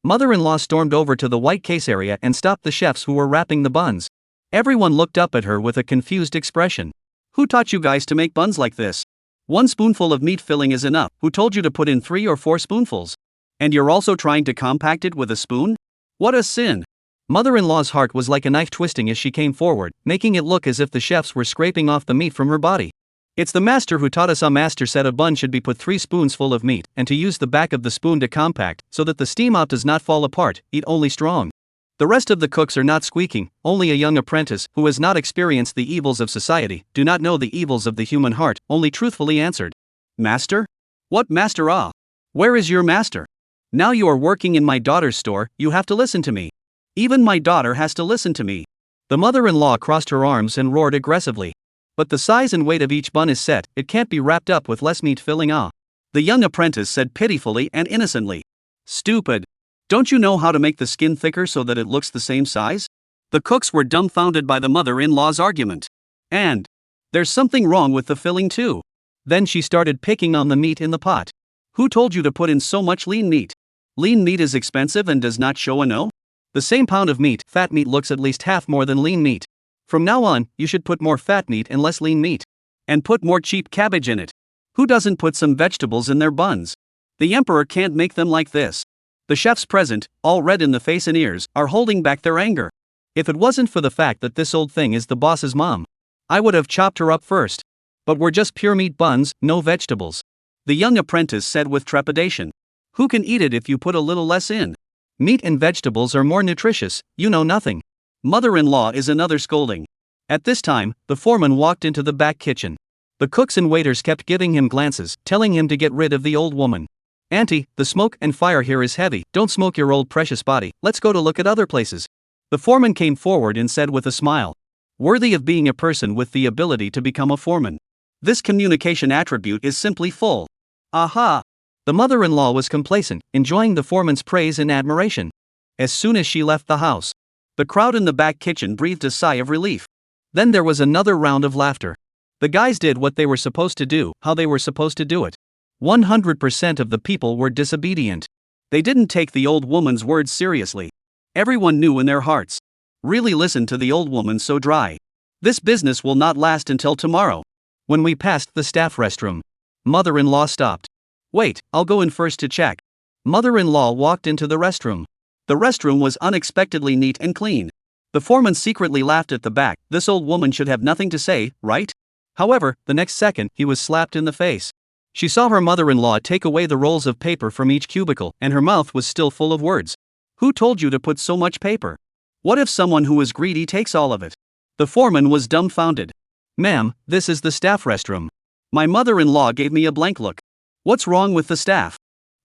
Mother-in-law stormed over to the white case area and stopped the chefs who were wrapping the buns. Everyone looked up at her with a confused expression. Who taught you guys to make buns like this? 1 spoonful of meat filling is enough. Who told you to put in 3 or 4 spoonfuls? And you're also trying to compact it with a spoon? What a sin! Mother-in-law's heart was like a knife twisting as she came forward, making it look as if the chefs were scraping off the meat from her body. It's the master who taught us. Our master said a bun should be put 3 spoons full of meat, and to use the back of the spoon to compact, so that the steam out does not fall apart, eat only strong. The rest of the cooks are not squeaking, only a young apprentice, who has not experienced the evils of society, do not know the evils of the human heart, only truthfully answered. Master? What master? Where is your master? Now you are working in my daughter's store, you have to listen to me. Even my daughter has to listen to me. The mother-in-law crossed her arms and roared aggressively. But the size and weight of each bun is set, it can't be wrapped up with less meat filling. The young apprentice said pitifully and innocently. Stupid. Don't you know how to make the skin thicker so that it looks the same size? The cooks were dumbfounded by the mother-in-law's argument. And there's something wrong with the filling too. Then she started picking on the meat in the pot. Who told you to put in so much lean meat? Lean meat is expensive and does not show. No? The same pound of meat, fat meat looks at least half more than lean meat. From now on, you should put more fat meat and less lean meat. And put more cheap cabbage in it. Who doesn't put some vegetables in their buns? The emperor can't make them like this. The chefs present, all red in the face and ears, are holding back their anger. If it wasn't for the fact that this old thing is the boss's mom, I would have chopped her up first. But we're just pure meat buns, no vegetables. The young apprentice said with trepidation. Who can eat it if you put a little less in? Meat and vegetables are more nutritious, you know nothing. Mother-in-law is another scolding. At this time, the foreman walked into the back kitchen. The cooks and waiters kept giving him glances, telling him to get rid of the old woman. Auntie, the smoke and fire here is heavy, don't smoke your old precious body, let's go to look at other places. The foreman came forward and said with a smile. Worthy of being a person with the ability to become a foreman. This communication attribute is simply full. Aha! The mother-in-law was complacent, enjoying the foreman's praise and admiration. As soon as she left the house, the crowd in the back kitchen breathed a sigh of relief. Then there was another round of laughter. The guys did what they were supposed to do, how they were supposed to do it. 100% of the people were disobedient. They didn't take the old woman's words seriously. Everyone knew in their hearts. Really listen to the old woman so dry. This business will not last until tomorrow. When we passed the staff restroom, mother-in-law stopped. Wait, I'll go in first to check. Mother-in-law walked into the restroom. The restroom was unexpectedly neat and clean. The foreman secretly laughed at the back. This old woman should have nothing to say, right? However, the next second, he was slapped in the face. She saw her mother-in-law take away the rolls of paper from each cubicle, and her mouth was still full of words. Who told you to put so much paper? What if someone who is greedy takes all of it? The foreman was dumbfounded. Ma'am, this is the staff restroom. My mother-in-law gave me a blank look. What's wrong with the staff?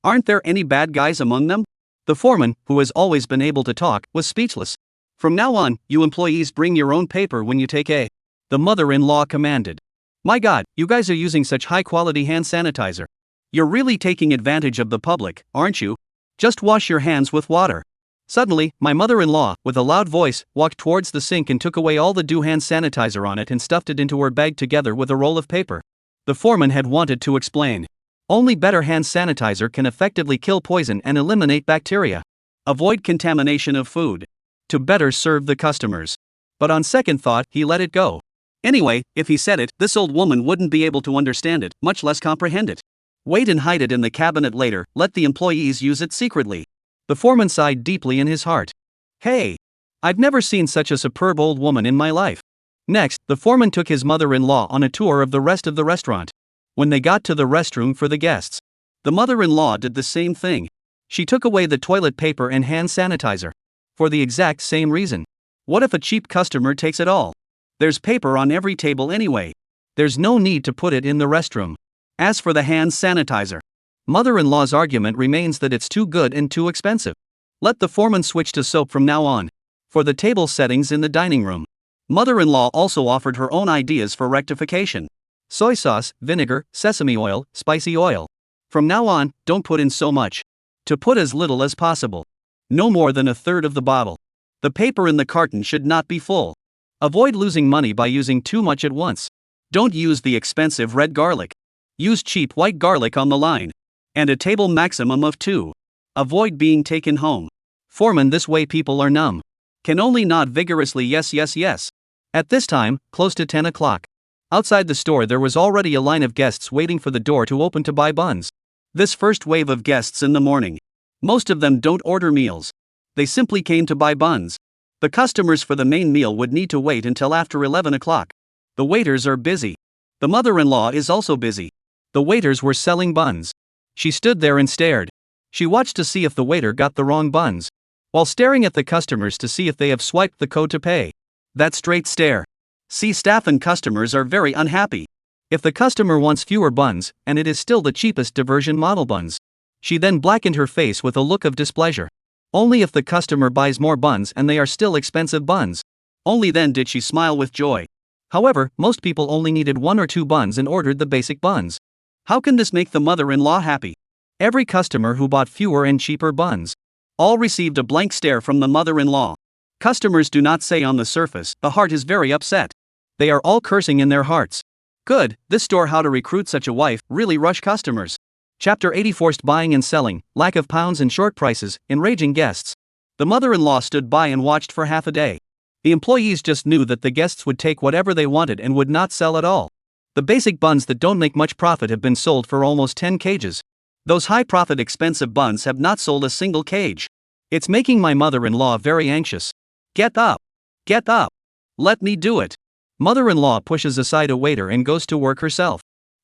Aren't there any bad guys among them? The foreman, who has always been able to talk, was speechless. From now on, you employees bring your own paper when you take a. The mother-in-law commanded. My God, you guys are using such high-quality hand sanitizer. You're really taking advantage of the public, aren't you? Just wash your hands with water. Suddenly, my mother-in-law, with a loud voice, walked towards the sink and took away all the dew hand sanitizer on it and stuffed it into her bag together with a roll of paper. The foreman had wanted to explain. Only better hand sanitizer can effectively kill poison and eliminate bacteria. Avoid contamination of food. To better serve the customers. But on second thought, he let it go. Anyway, if he said it, this old woman wouldn't be able to understand it, much less comprehend it. Wait and hide it in the cabinet later, let the employees use it secretly. The foreman sighed deeply in his heart. Hey! I've never seen such a superb old woman in my life. Next, the foreman took his mother-in-law on a tour of the rest of the restaurant. When they got to the restroom for the guests, the mother-in-law did the same thing. She took away the toilet paper and hand sanitizer. For the exact same reason. What if a cheap customer takes it all? There's paper on every table anyway. There's no need to put it in the restroom. As for the hand sanitizer, mother-in-law's argument remains that it's too good and too expensive. Let the foreman switch to soap from now on. For the table settings in the dining room, mother-in-law also offered her own ideas for rectification. Soy sauce, vinegar, sesame oil, spicy oil. From now on, don't put in so much. To put as little as possible. No more than a third of the bottle. The paper in the carton should not be full. Avoid losing money by using too much at once. Don't use the expensive red garlic. Use cheap white garlic on the line. And a table maximum of 2. Avoid being taken home. Foreman, this way people are numb. Can only nod vigorously yes yes yes. At this time, close to 10 o'clock. Outside the store there was already a line of guests waiting for the door to open to buy buns. This first wave of guests in the morning. Most of them don't order meals. They simply came to buy buns. The customers for the main meal would need to wait until after 11 o'clock. The waiters are busy. The mother-in-law is also busy. The waiters were selling buns. She stood there and stared. She watched to see if the waiter got the wrong buns, while staring at the customers to see if they have swiped the code to pay. That straight stare. See, staff and customers are very unhappy. If the customer wants fewer buns, and it is still the cheapest diversion model buns. She then blackened her face with a look of displeasure. Only if the customer buys more buns and they are still expensive buns. Only then did she smile with joy. However, most people only needed 1 or 2 buns and ordered the basic buns. How can this make the mother-in-law happy? Every customer who bought fewer and cheaper buns all received a blank stare from the mother-in-law. Customers do not say on the surface, the heart is very upset. They are all cursing in their hearts. Good, this store how to recruit such a wife, really rush customers. Chapter 80 Forced buying and selling, lack of pounds and short prices, enraging guests. The mother-in-law stood by and watched for half a day. The employees just knew that the guests would take whatever they wanted and would not sell at all. The basic buns that don't make much profit have been sold for almost 10 cages. Those high-profit expensive buns have not sold a single cage. It's making my mother-in-law very anxious. Get up! Get up! Let me do it! Mother-in-law pushes aside a waiter and goes to work herself.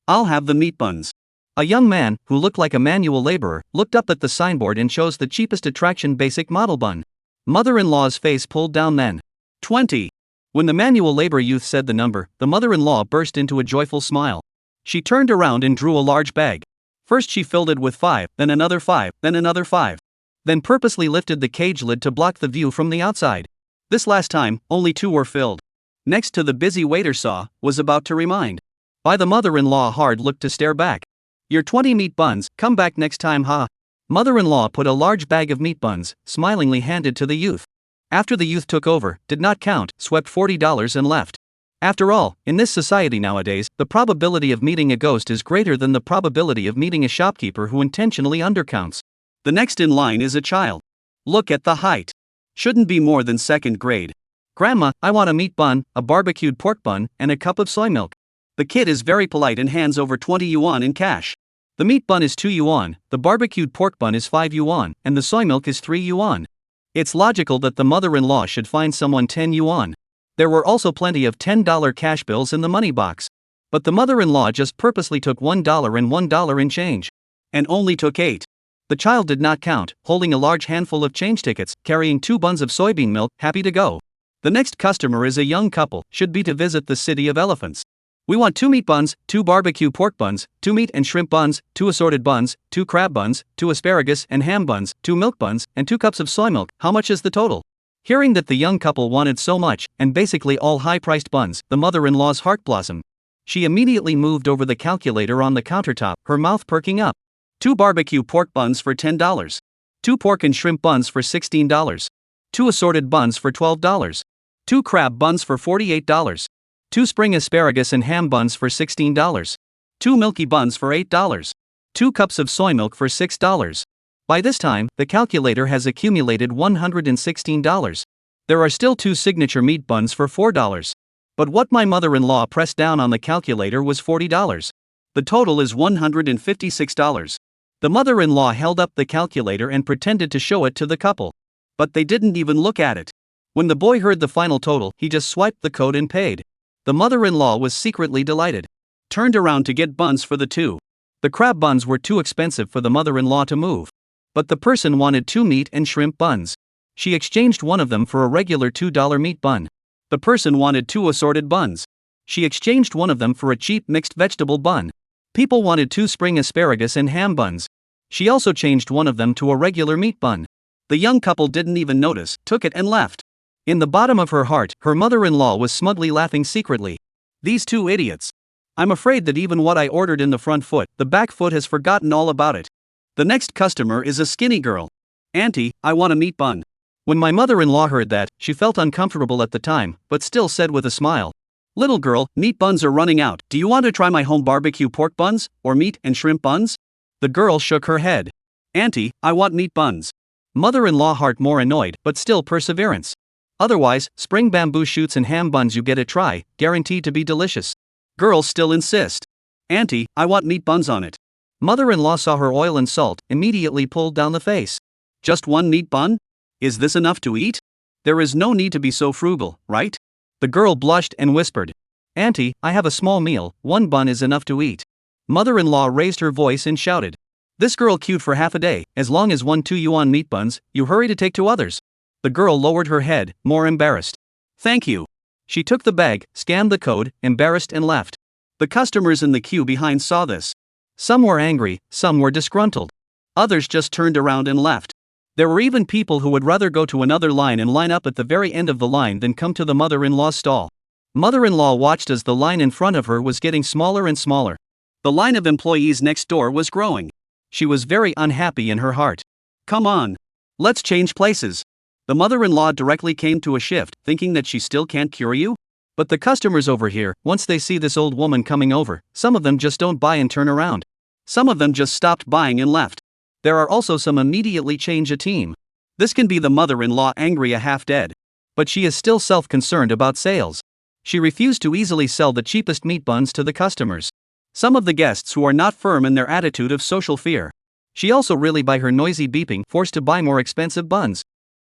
I'll have the meat buns. A young man, who looked like a manual laborer, looked up at the signboard and chose the cheapest attraction basic model bun. Mother-in-law's face pulled down then. 20. When the manual labor youth said the number, the mother-in-law burst into a joyful smile. She turned around and drew a large bag. First she filled it with 5, then another 5, then another 5. Then purposely lifted the cage lid to block the view from the outside. This last time, only 2 were filled. Next to the busy waiter saw, was about to remind. By the mother-in-law hard looked to stare back. Your 20 meat buns, come back next time ha. Mother-in-law put a large bag of meat buns, smilingly handed to the youth. After the youth took over, did not count, swept $40 and left. After all, in this society nowadays, the probability of meeting a ghost is greater than the probability of meeting a shopkeeper who intentionally undercounts. The next in line is a child. Look at the height. Shouldn't be more than 2nd grade. Grandma, I want a meat bun, a barbecued pork bun, and a cup of soy milk. The kid is very polite and hands over 20 yuan in cash. The meat bun is 2 yuan, the barbecued pork bun is 5 yuan, and the soy milk is 3 yuan. It's logical that the mother-in-law should find someone 10 yuan. There were also plenty of $10 cash bills in the money box. But the mother-in-law just purposely took $1 and $1 in change. And only took 8. The child did not count, holding a large handful of change tickets, carrying 2 buns of soybean milk, happy to go. The next customer is a young couple, should be to visit the city of elephants. We want 2 meat buns, 2 barbecue pork buns, 2 meat and shrimp buns, 2 assorted buns, 2 crab buns, 2 asparagus and ham buns, 2 milk buns, and 2 cups of soy milk. How much is the total? Hearing that the young couple wanted so much, and basically all high-priced buns, the mother-in-law's heart blossomed. She immediately moved over the calculator on the countertop, her mouth perking up. 2 barbecue pork buns for $10. 2 pork and shrimp buns for $16. 2 assorted buns for $12. 2 crab buns for $48. 2 spring asparagus and ham buns for $16. 2 milky buns for $8. 2 cups of soy milk for $6. By this time, the calculator has accumulated $116. There are still 2 signature meat buns for $4. But what my mother-in-law pressed down on the calculator was $40. The total is $156. The mother-in-law held up the calculator and pretended to show it to the couple. But they didn't even look at it. When the boy heard the final total, he just swiped the code and paid. The mother-in-law was secretly delighted. Turned around to get buns for the 2. The crab buns were too expensive for the mother-in-law to move. But the person wanted 2 meat and shrimp buns. She exchanged one of them for a regular $2 meat bun. The person wanted 2 assorted buns. She exchanged one of them for a cheap mixed vegetable bun. People wanted 2 spring asparagus and ham buns. She also changed one of them to a regular meat bun. The young couple didn't even notice, took it and left. In the bottom of her heart, her mother-in-law was smugly laughing secretly. These 2 idiots. I'm afraid that even what I ordered in the front foot, the back foot has forgotten all about it. The next customer is a skinny girl. Auntie, I want a meat bun. When my mother-in-law heard that, she felt uncomfortable at the time, but still said with a smile, "Little girl, meat buns are running out. Do you want to try my home barbecue pork buns, or meat and shrimp buns?" The girl shook her head. "Auntie, I want meat buns." Mother-in-law heart more annoyed, but still perseverance. "Otherwise, spring bamboo shoots and ham buns you get a try, guaranteed to be delicious." Girls still insist. "Auntie, I want meat buns on it." Mother-in-law saw her oil and salt, immediately pulled down the face. "Just one meat bun? Is this enough to eat? There is no need to be so frugal, right?" The girl blushed and whispered, "Auntie, I have a small meal, one bun is enough to eat." Mother-in-law raised her voice and shouted, "This girl queued for half a day, as long as 1 2 yuan meat buns, you hurry to take to others." The girl lowered her head, more embarrassed. "Thank you." She took the bag, scanned the code, embarrassed and left. The customers in the queue behind saw this. Some were angry, some were disgruntled. Others just turned around and left. There were even people who would rather go to another line and line up at the very end of the line than come to the mother-in-law's stall. Mother-in-law watched as the line in front of her was getting smaller and smaller. The line of employees next door was growing. She was very unhappy in her heart. "Come on. Let's change places." The mother-in-law directly came to a shift, thinking that she still can't cure you? But the customers over here, once they see this old woman coming over, some of them just don't buy and turn around. Some of them just stopped buying and left. There are also some immediately change a team. This can be the mother-in-law angry a half dead. But she is still self-concerned about sales. She refused to easily sell the cheapest meat buns to the customers. Some of the guests who are not firm in their attitude of social fear. She also really by her noisy beeping forced to buy more expensive buns.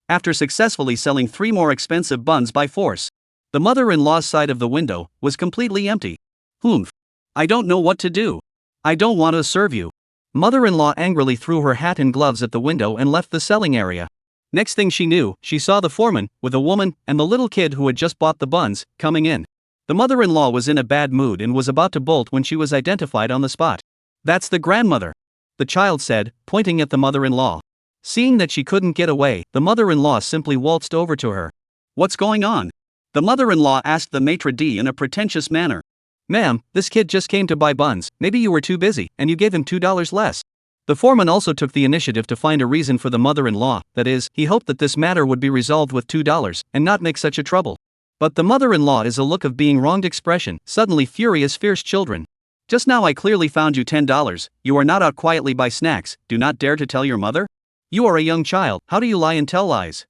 After successfully selling 3 more expensive buns by force, the mother-in-law's side of the window was completely empty. "Humph. I don't know what to do. I don't want to serve you." Mother-in-law angrily threw her hat and gloves at the window and left the selling area. Next thing she knew, she saw the foreman, with a woman, and the little kid who had just bought the buns, coming in. The mother-in-law was in a bad mood and was about to bolt when she was identified on the spot. "That's the grandmother," the child said, pointing at the mother-in-law. Seeing that she couldn't get away, the mother-in-law simply waltzed over to her. "What's going on?" the mother-in-law asked the maitre d' in a pretentious manner. "Ma'am, this kid just came to buy buns, maybe you were too busy, and you gave him $2 less." The foreman also took the initiative to find a reason for the mother-in-law, that is, he hoped that this matter would be resolved with $2, and not make such a trouble. But the mother-in-law is a look of being wronged expression, suddenly furious fierce children. "Just now I clearly found you $10, you are not out quietly by snacks, do not dare to tell your mother? You are a young child, how do you lie and tell lies?"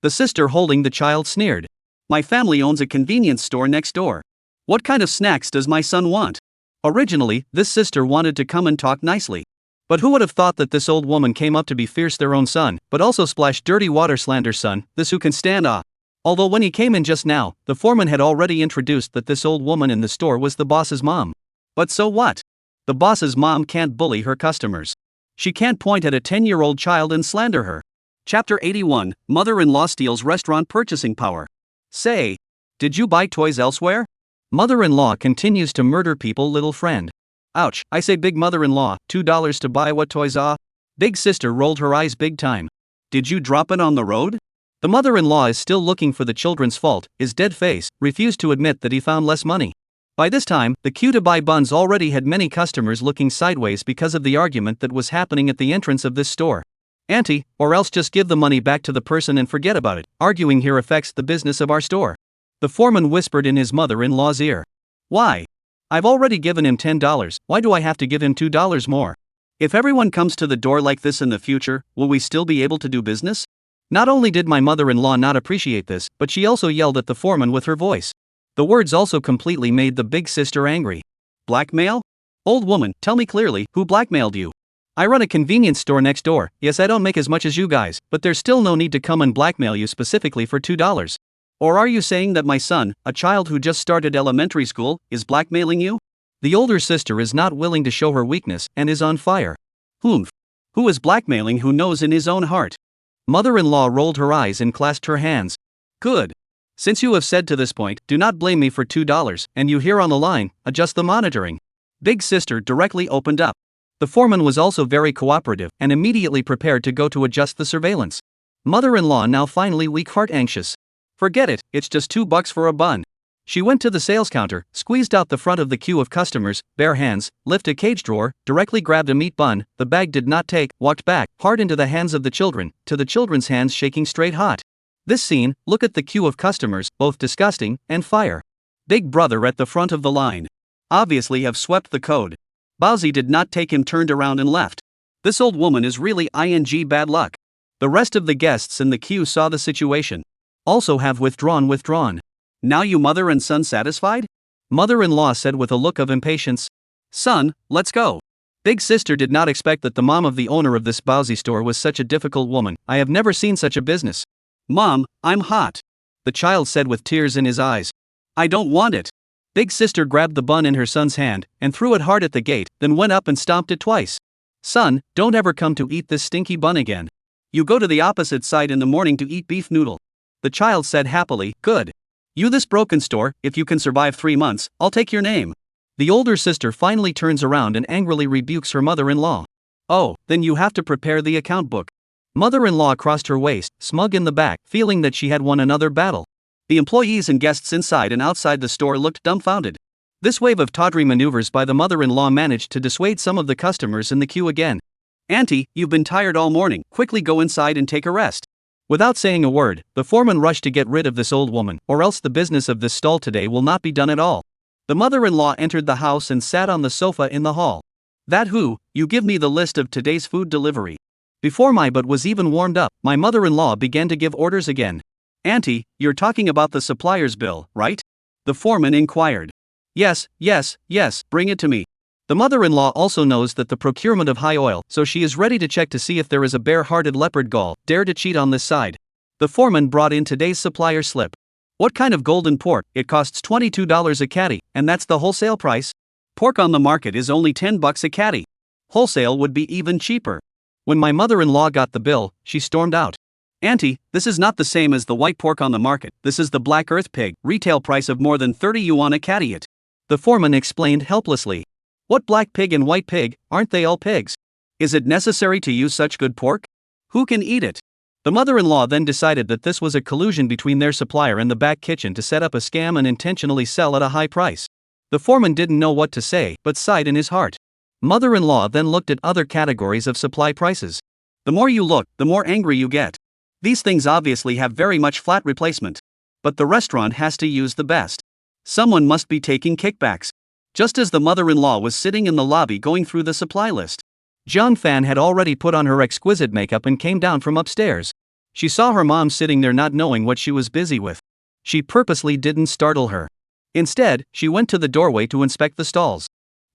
The sister holding the child sneered. "My family owns a convenience store next door. What kind of snacks does my son want?" Originally, this sister wanted to come and talk nicely. But who would have thought that this old woman came up to be fierce their own son, but also splash dirty water slander son, this who can stand Although when he came in just now, the foreman had already introduced that this old woman in the store was the boss's mom. But so what? The boss's mom can't bully her customers. She can't point at a 10-year-old child and slander her. Chapter 81, Mother-in-law steals restaurant purchasing power. Say, did you buy toys elsewhere? Mother-in-law continues to murder people little friend. Ouch, I say big mother-in-law, $2 to buy what toys Big sister rolled her eyes big time. Did you drop it on the road? The mother-in-law is still looking for the children's fault, his dead face, refused to admit that he found less money. By this time, the queue to buy buns already had many customers looking sideways because of the argument that was happening at the entrance of this store. "Auntie, or else just give the money back to the person and forget about it, arguing here affects the business of our store." The foreman whispered in his mother-in-law's ear. "Why? I've already given him $10, why do I have to give him $2 more? If everyone comes to the door like this in the future, will we still be able to do business?" Not only did my mother-in-law not appreciate this, but she also yelled at the foreman with her voice. The words also completely made the big sister angry. "Blackmail? Old woman, tell me clearly, who blackmailed you? I run a convenience store next door, yes I don't make as much as you guys, but there's still no need to come and blackmail you specifically for $2. Or are you saying that my son, a child who just started elementary school, is blackmailing you?" The older sister is not willing to show her weakness and is on fire. "Humph. Who is blackmailing who knows in his own heart?" Mother-in-law rolled her eyes and clasped her hands. "Good. Since you have said to this point, do not blame me for $2, and you here on the line, adjust the monitoring." Big sister directly opened up. The foreman was also very cooperative and immediately prepared to go to adjust the surveillance. Mother-in-law now finally weak heart anxious. "Forget it, it's just $2 for a bun. She went to the sales counter, squeezed out the front of the queue of customers, bare hands, lifted a cage drawer, directly grabbed a meat bun, the bag did not take, walked back, hard into the hands of the children, to the children's hands shaking straight hot. This scene, look at the queue of customers, both disgusting and fire. Big brother at the front of the line. Obviously have swept the code. Bowsy did not take him, turned around and left. This old woman is really ing bad luck. The rest of the guests in the queue saw the situation. Also have withdrawn. Now you mother and son satisfied? Mother-in-law said with a look of impatience. Son, let's go. Big sister did not expect that the mom of the owner of this Bowsy store was such a difficult woman. I have never seen such a business. Mom, I'm hot. The child said with tears in his eyes. I don't want it. Big sister grabbed the bun in her son's hand and threw it hard at the gate, then went up and stomped it twice. Son, don't ever come to eat this stinky bun again. You go to the opposite side in the morning to eat beef noodle. The child said happily, good. You this broken store, if you can survive 3 months, I'll take your name. The older sister finally turns around and angrily rebukes her mother-in-law. Oh, then you have to prepare the account book. Mother-in-law crossed her waist, smug in the back, feeling that she had won another battle. The employees and guests inside and outside the store looked dumbfounded. This wave of tawdry maneuvers by the mother-in-law managed to dissuade some of the customers in the queue again. Auntie, you've been tired all morning, quickly go inside and take a rest. Without saying a word, the foreman rushed to get rid of this old woman, or else the business of this stall today will not be done at all. The mother-in-law entered the house and sat on the sofa in the hall. That who, you give me the list of today's food delivery. Before my butt was even warmed up, my mother-in-law began to give orders again. Auntie, you're talking about the supplier's bill, right? The foreman inquired. Yes, bring it to me. The mother-in-law also knows that the procurement of high oil, so she is ready to check to see if there is a bare-hearted leopard gall, dare to cheat on this side. The foreman brought in today's supplier slip. What kind of golden pork? It costs $22 a catty, and that's the wholesale price? Pork on the market is only $10 a catty. Wholesale would be even cheaper. When my mother-in-law got the bill, she stormed out. Auntie, this is not the same as the white pork on the market, this is the black earth pig, retail price of more than 30 yuan a catty it. The foreman explained helplessly. What black pig and white pig, aren't they all pigs? Is it necessary to use such good pork? Who can eat it? The mother-in-law then decided that this was a collusion between their supplier and the back kitchen to set up a scam and intentionally sell at a high price. The foreman didn't know what to say, but sighed in his heart. Mother-in-law then looked at other categories of supply prices. The more you look, the more angry you get. These things obviously have very much flat replacement. But the restaurant has to use the best. Someone must be taking kickbacks. Just as the mother-in-law was sitting in the lobby going through the supply list, Jiang Fan had already put on her exquisite makeup and came down from upstairs. She saw her mom sitting there not knowing what she was busy with. She purposely didn't startle her. Instead, she went to the doorway to inspect the stalls.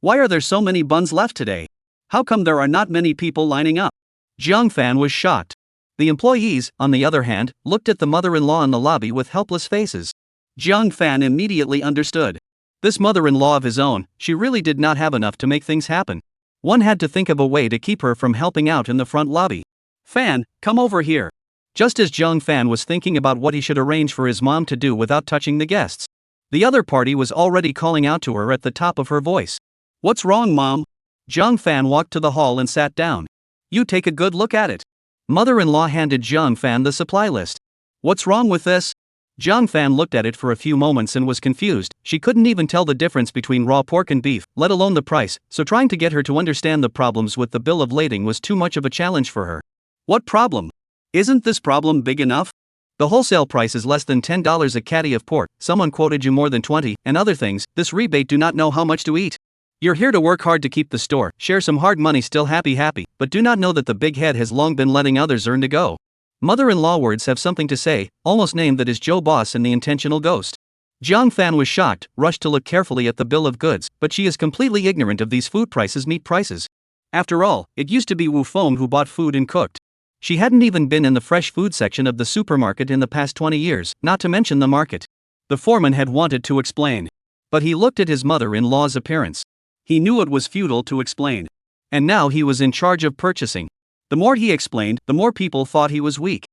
Why are there so many buns left today? How come there are not many people lining up? Jiang Fan was shocked. The employees, on the other hand, looked at the mother-in-law in the lobby with helpless faces. Jiang Fan immediately understood. This mother-in-law of his own, she really did not have enough to make things happen. One had to think of a way to keep her from helping out in the front lobby. Fan, come over here. Just as Jiang Fan was thinking about what he should arrange for his mom to do without touching the guests, the other party was already calling out to her at the top of her voice. What's wrong, Mom? Jiang Fan walked to the hall and sat down. You take a good look at it. Mother-in-law handed Jiang Fan the supply list. What's wrong with this? Jiang Fan looked at it for a few moments and was confused. She couldn't even tell the difference between raw pork and beef, let alone the price, so trying to get her to understand the problems with the bill of lading was too much of a challenge for her. What problem? Isn't this problem big enough? The wholesale price is less than $10 a catty of pork, someone quoted you more than 20, and other things, this rebate do not know how much to eat. You're here to work hard to keep the store, share some hard money still happy, but do not know that the big head has long been letting others earn to go. Mother-in-law words have something to say, almost named that is Joe Boss and the intentional ghost. Jiang Fan was shocked, rushed to look carefully at the bill of goods, but she is completely ignorant of these food prices, meat prices. After all, it used to be Wu Feng who bought food and cooked. She hadn't even been in the fresh food section of the supermarket in the past 20 years, not to mention the market. The foreman had wanted to explain. But he looked at his mother-in-law's appearance. He knew it was futile to explain. And now he was in charge of purchasing. The more he explained, the more people thought he was weak.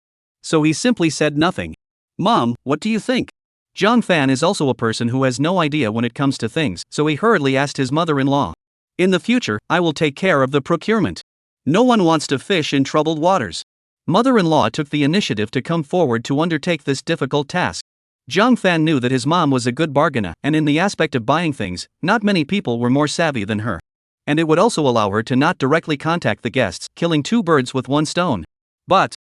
So he simply said nothing. Mom, what do you think? Jiang Fan is also a person who has no idea when it comes to things, so he hurriedly asked his mother-in-law. In the future, I will take care of the procurement. No one wants to fish in troubled waters. Mother-in-law took the initiative to come forward to undertake this difficult task. Zhang Fan knew that his mom was a good bargainer, and in the aspect of buying things, not many people were more savvy than her. And it would also allow her to not directly contact the guests, killing two birds with one stone. But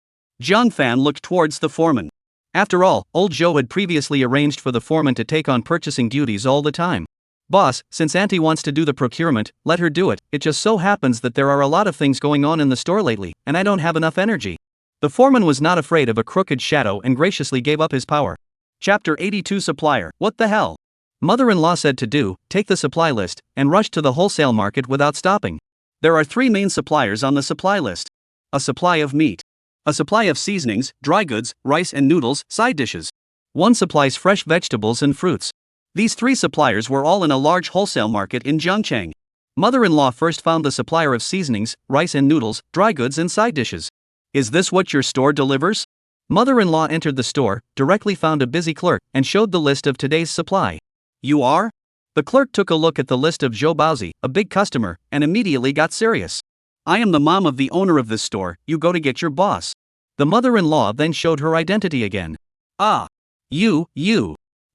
Zhang Fan looked towards the foreman. After all, old Zhou had previously arranged for the foreman to take on purchasing duties all the time. Boss, since Auntie wants to do the procurement, let her do it. It just so happens that there are a lot of things going on in the store lately, and I don't have enough energy. The foreman was not afraid of a crooked shadow and graciously gave up his power. Chapter 82 Supplier. What the hell? Mother-in-law said to do, take the supply list, and rush to the wholesale market without stopping. There are 3 main suppliers on the supply list. A supply of meat. A supply of seasonings, dry goods, rice and noodles, side dishes. One supplies fresh vegetables and fruits. These 3 suppliers were all in a large wholesale market in Zhangcheng. Mother-in-law first found the supplier of seasonings, rice and noodles, dry goods and side dishes. Is this what your store delivers? Mother-in-law entered the store, directly found a busy clerk, and showed the list of today's supply. You are? The clerk took a look at the list of Zhou Baozi, a big customer, and immediately got serious. I am the mom of the owner of this store, you go to get your boss. The mother-in-law then showed her identity again. Ah. You.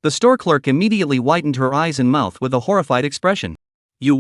The store clerk immediately widened her eyes and mouth with a horrified expression. You?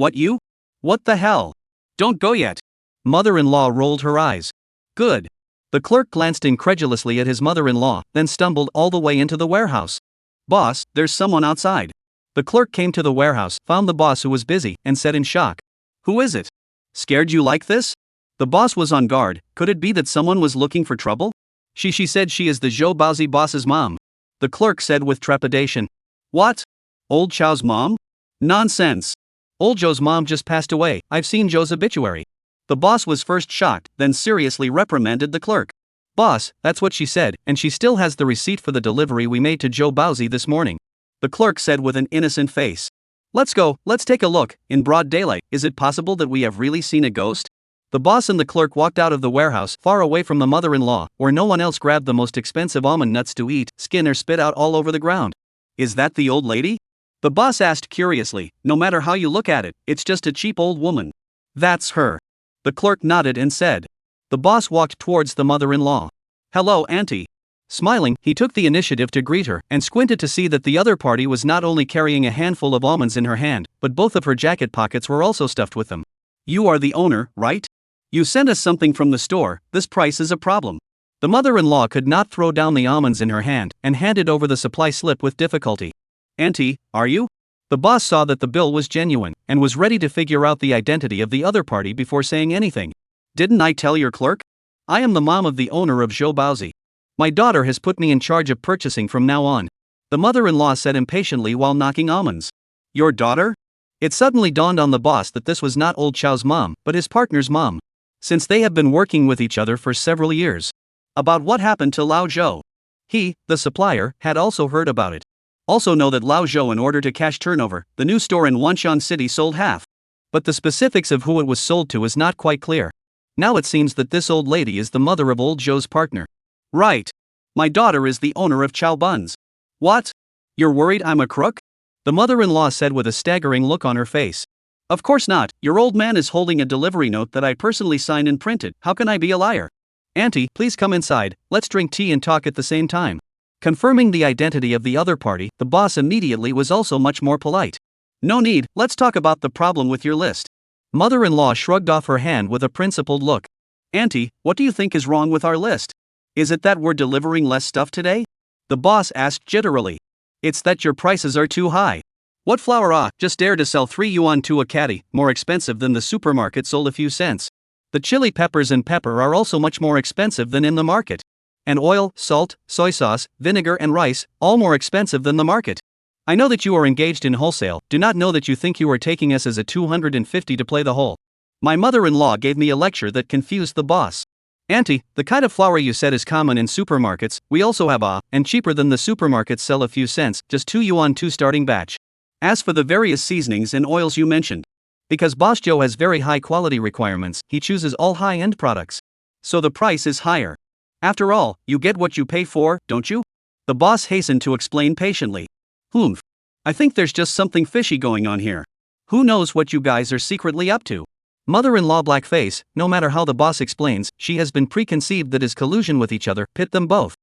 What the hell? Don't go yet. Mother-in-law rolled her eyes. Good. The clerk glanced incredulously at his mother-in-law, then stumbled all the way into the warehouse. Boss, there's someone outside. The clerk came to the warehouse, found the boss who was busy, and said in shock. Who is it? Scared you like this? The boss was on guard. Could it be that someone was looking for trouble? She said she is the Zhou Baozi boss's mom. The clerk said with trepidation. What? Old Chow's mom? Nonsense. Old Zhou's mom just passed away. I've seen Zhou's obituary. The boss was first shocked, then seriously reprimanded the clerk. Boss, that's what she said, and she still has the receipt for the delivery we made to Zhou Baozi this morning. The clerk said with an innocent face. Let's go, let's take a look. In broad daylight, is it possible that we have really seen a ghost? The boss and the clerk walked out of the warehouse, far away from the mother-in-law, where no one else grabbed the most expensive almond nuts to eat, skin or spit out all over the ground. Is that the old lady? The boss asked curiously. No matter how you look at it, it's just a cheap old woman. That's her. The clerk nodded and said. The boss walked towards the mother-in-law. Hello, Auntie. Smiling, he took the initiative to greet her, and squinted to see that the other party was not only carrying a handful of almonds in her hand, but both of her jacket pockets were also stuffed with them. You are the owner, right? You sent us something from the store. This price is a problem. The mother-in-law could not throw down the almonds in her hand, and handed over the supply slip with difficulty. Auntie, are you? The boss saw that the bill was genuine, and was ready to figure out the identity of the other party before saying anything. Didn't I tell your clerk? I am the mom of the owner of Zhou Baozi. My daughter has put me in charge of purchasing from now on. The mother-in-law said impatiently while knocking almonds. Your daughter? It suddenly dawned on the boss that this was not old Chow's mom, but his partner's mom. Since they have been working with each other for several years. About what happened to Lao Zhou. He, the supplier, had also heard about it. Also know that Lao Zhou, in order to cash turnover, the new store in Wanshan City sold half. But the specifics of who it was sold to is not quite clear. Now it seems that this old lady is the mother of old Zhou's partner. Right. My daughter is the owner of Chow Buns. What? You're worried I'm a crook? The mother-in-law said with a staggering look on her face. Of course not. Your old man is holding a delivery note that I personally signed and printed. How can I be a liar? Auntie, please come inside. Let's drink tea and talk at the same time. Confirming the identity of the other party, the boss immediately was also much more polite. No need, let's talk about the problem with your list. Mother-in-law shrugged off her hand with a principled look. Auntie, what do you think is wrong with our list? Is it that we're delivering less stuff today? The boss asked jitterily. It's that your prices are too high. What flour just dare to sell 3 yuan to a caddy, more expensive than the supermarket sold a few cents. The chili peppers and pepper are also much more expensive than in the market. And oil, salt, soy sauce, vinegar and rice, all more expensive than the market. I know that you are engaged in wholesale, do not know that you think you are taking us as a 250 to play the whole. My mother-in-law gave me a lecture that confused the boss. Auntie, the kind of flour you said is common in supermarkets, we also have and cheaper than the supermarkets sell a few cents, just 2 yuan 2 starting batch. As for the various seasonings and oils you mentioned, because Boss Joe has very high quality requirements, he chooses all high-end products. So the price is higher. After all, you get what you pay for, don't you? The boss hastened to explain patiently. Humph. I think there's just something fishy going on here. Who knows what you guys are secretly up to? Mother-in-law black face, no matter how the boss explains, she has been preconceived that his collusion with each other pit them both.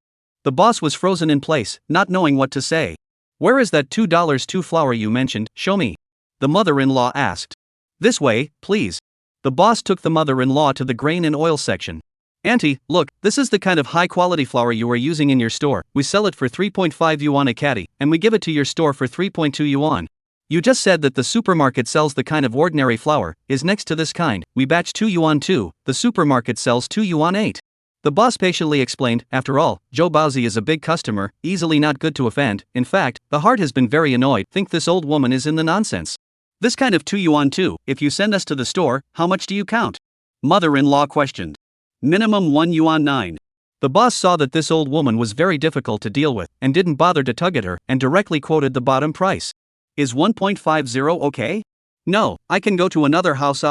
The boss was frozen in place, not knowing what to say. Where is that $2 flour you mentioned? Show me. The mother-in-law asked. This way, please. The boss took the mother-in-law to the grain and oil section. Auntie, look, this is the kind of high-quality flour you are using in your store. We sell it for 3.5 yuan a caddy, and we give it to your store for 3.2 yuan. You just said that the supermarket sells the kind of ordinary flour, is next to this kind. We batch 2 yuan too, the supermarket sells 2 yuan 8. The boss patiently explained, after all, Joe Bowsy is a big customer, easily not good to offend. In fact, the heart has been very annoyed, think this old woman is in the nonsense. This kind of 2 yuan too, if you send us to the store, how much do you count? Mother-in-law questioned. Minimum 1 yuan 9. The boss saw that this old woman was very difficult to deal with, and didn't bother to tug at her, and directly quoted the bottom price. Is 1.50 okay? No, I can go to another house.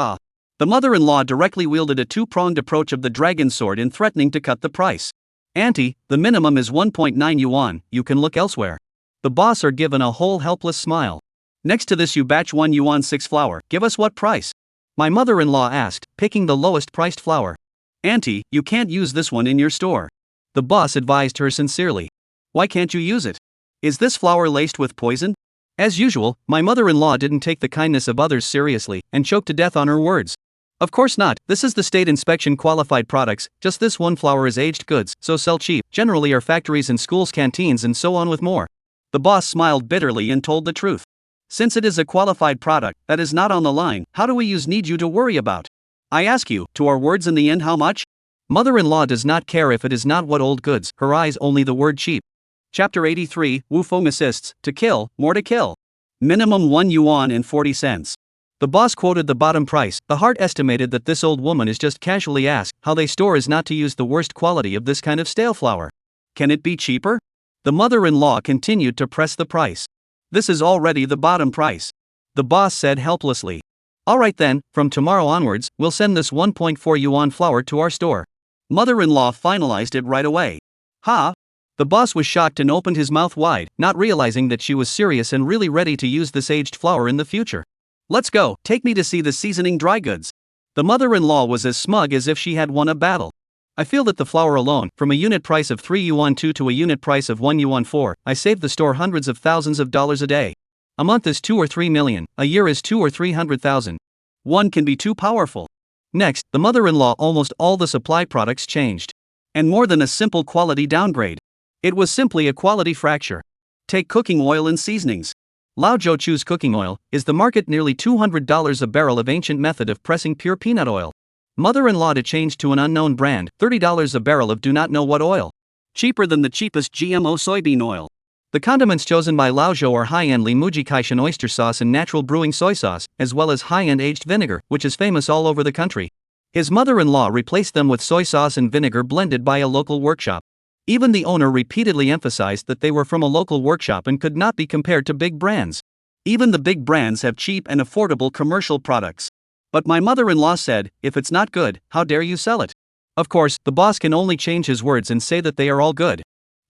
The mother-in-law directly wielded a two-pronged approach of the dragon sword in threatening to cut the price. Auntie, the minimum is 1.9 yuan, you can look elsewhere. The boss are given a whole helpless smile. Next to this you batch 1 yuan 6 flour, give us what price? My mother-in-law asked, picking the lowest priced flour. Auntie, you can't use this one in your store. The boss advised her sincerely. Why can't you use it? Is this flour laced with poison? As usual, my mother-in-law didn't take the kindness of others seriously, and choked to death on her words. Of course not, this is the state inspection qualified products, just this one flour is aged goods, so sell cheap, generally are factories and schools canteens and so on with more. The boss smiled bitterly and told the truth. Since it is a qualified product that is not on the line, how do we need you to worry about? I ask you, to our words in the end how much? Mother-in-law does not care if it is not what old goods, her eyes only the word cheap. Chapter 83, Wu Feng assists, to kill, more to kill. Minimum 1 yuan and 40 cents. The boss quoted the bottom price. The heart estimated that this old woman is just casually asked how they store is not to use the worst quality of this kind of stale flour. Can it be cheaper? The mother-in-law continued to press the price. This is already the bottom price. The boss said helplessly. Alright then, from tomorrow onwards, we'll send this 1.4 yuan flour to our store. Mother-in-law finalized it right away. Ha! The boss was shocked and opened his mouth wide, not realizing that she was serious and really ready to use this aged flour in the future. Let's go, take me to see the seasoning dry goods. The mother-in-law was as smug as if she had won a battle. I feel that the flour alone, from a unit price of 3 yuan 2 to a unit price of 1 yuan 4, I save the store hundreds of thousands of dollars a day. A month is 2 or 3 million, a year is 2 or 300,000. One can be too powerful. Next, the mother-in-law almost all the supply products changed. And more than a simple quality downgrade. It was simply a quality fracture. Take cooking oil and seasonings. Lao Zhou Chu's cooking oil is the market nearly $200 a barrel of ancient method of pressing pure peanut oil. Mother-in-law to change to an unknown brand, $30 a barrel of do not know what oil. Cheaper than the cheapest GMO soybean oil. The condiments chosen by Lao Zhou are high-end Li Muji Kaishan oyster sauce and natural brewing soy sauce, as well as high-end aged vinegar, which is famous all over the country. His mother-in-law replaced them with soy sauce and vinegar blended by a local workshop. Even the owner repeatedly emphasized that they were from a local workshop and could not be compared to big brands. Even the big brands have cheap and affordable commercial products. But my mother-in-law said, if it's not good, how dare you sell it? Of course, the boss can only change his words and say that they are all good.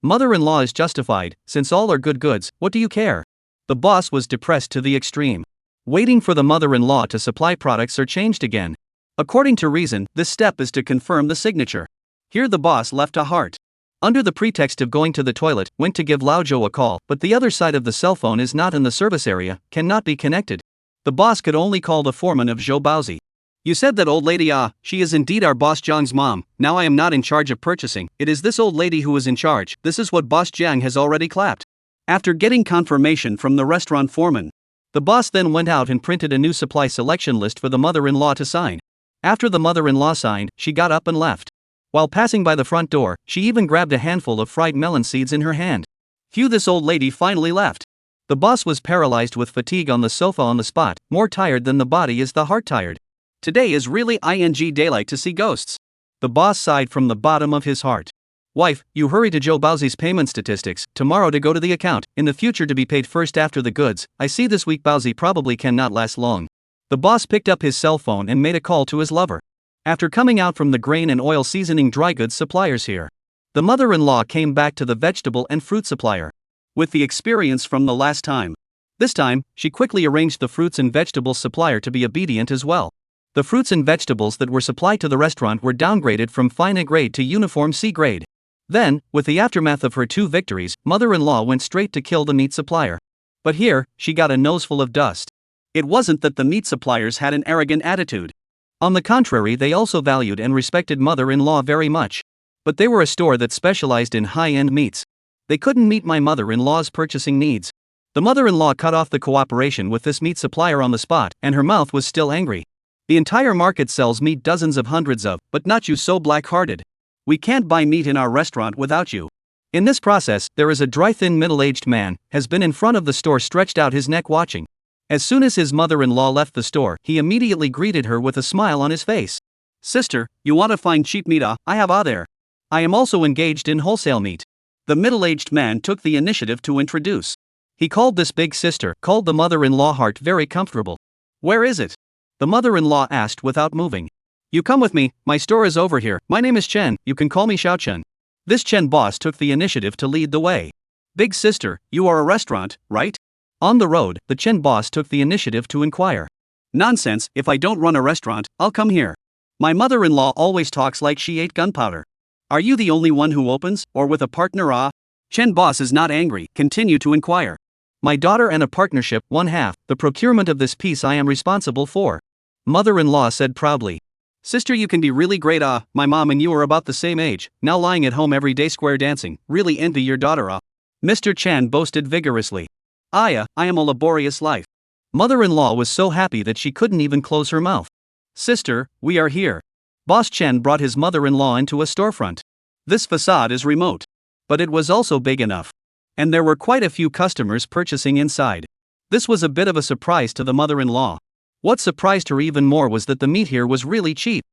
Mother-in-law is justified, since all are good goods, what do you care? The boss was depressed to the extreme. Waiting for the mother-in-law to supply products are changed again. According to reason, this step is to confirm the signature. Here the boss left a heart. Under the pretext of going to the toilet, went to give Lao Zhou a call, but the other side of the cell phone is not in the service area, cannot be connected. The boss could only call the foreman of Zhou Baozi. You said that old lady, she is indeed our boss Jiang's mom. Now I am not in charge of purchasing, it is this old lady who is in charge. This is what boss Jiang has already clapped. After getting confirmation from the restaurant foreman, the boss then went out and printed a new supply selection list for the mother-in-law to sign. After the mother-in-law signed, she got up and left. While passing by the front door, she even grabbed a handful of fried melon seeds in her hand. Phew, this old lady finally left. The boss was paralyzed with fatigue on the sofa on the spot, more tired than the body is the heart tired. Today is really daylight to see ghosts. The boss sighed from the bottom of his heart. Wife, you hurry to Joe Baozi's payment statistics, tomorrow to go to the account, in the future to be paid first after the goods. I see this week Baozi probably cannot last long. The boss picked up his cell phone and made a call to his lover. After coming out from the grain and oil seasoning dry goods suppliers here, the mother-in-law came back to the vegetable and fruit supplier. With the experience from the last time. This time, she quickly arranged the fruits and vegetables supplier to be obedient as well. The fruits and vegetables that were supplied to the restaurant were downgraded from fine A grade to uniform C grade. Then, with the aftermath of her 2 victories, mother-in-law went straight to kill the meat supplier. But here, she got a noseful of dust. It wasn't that the meat suppliers had an arrogant attitude. On the contrary, they also valued and respected mother-in-law very much. But they were a store that specialized in high-end meats. They couldn't meet my mother-in-law's purchasing needs. The mother-in-law cut off the cooperation with this meat supplier on the spot, and her mouth was still angry. The entire market sells meat dozens of hundreds of, but not you so black-hearted. We can't buy meat in our restaurant without you. In this process, there is a dry thin middle-aged man, has been in front of the store stretched out his neck watching. As soon as his mother-in-law left the store, he immediately greeted her with a smile on his face. Sister, you want to find cheap meat? I have there. I am also engaged in wholesale meat. The middle-aged man took the initiative to introduce. He called this big sister, called the mother-in-law heart very comfortable. Where is it? The mother-in-law asked without moving. You come with me, my store is over here, my name is Chen, you can call me Xiao Chen. This Chen boss took the initiative to lead the way. Big sister, you are a restaurant, right? On the road, the Chen boss took the initiative to inquire. Nonsense, if I don't run a restaurant, I'll come here. My mother-in-law always talks like she ate gunpowder. Are you the only one who opens, or with a partner? Chen boss is not angry, continue to inquire. My daughter and a partnership, 1/2, the procurement of this piece I am responsible for. Mother-in-law said proudly. Sister, you can be really great. My mom and you are about the same age, now lying at home every day square dancing, really envy your daughter. Mr. Chan boasted vigorously. I am a laborious life. Mother-in-law was so happy that she couldn't even close her mouth. Sister, we are here. Boss Chen brought his mother-in-law into a storefront. This facade is remote. But it was also big enough. And there were quite a few customers purchasing inside. This was a bit of a surprise to the mother-in-law. What surprised her even more was that the meat here was really cheap.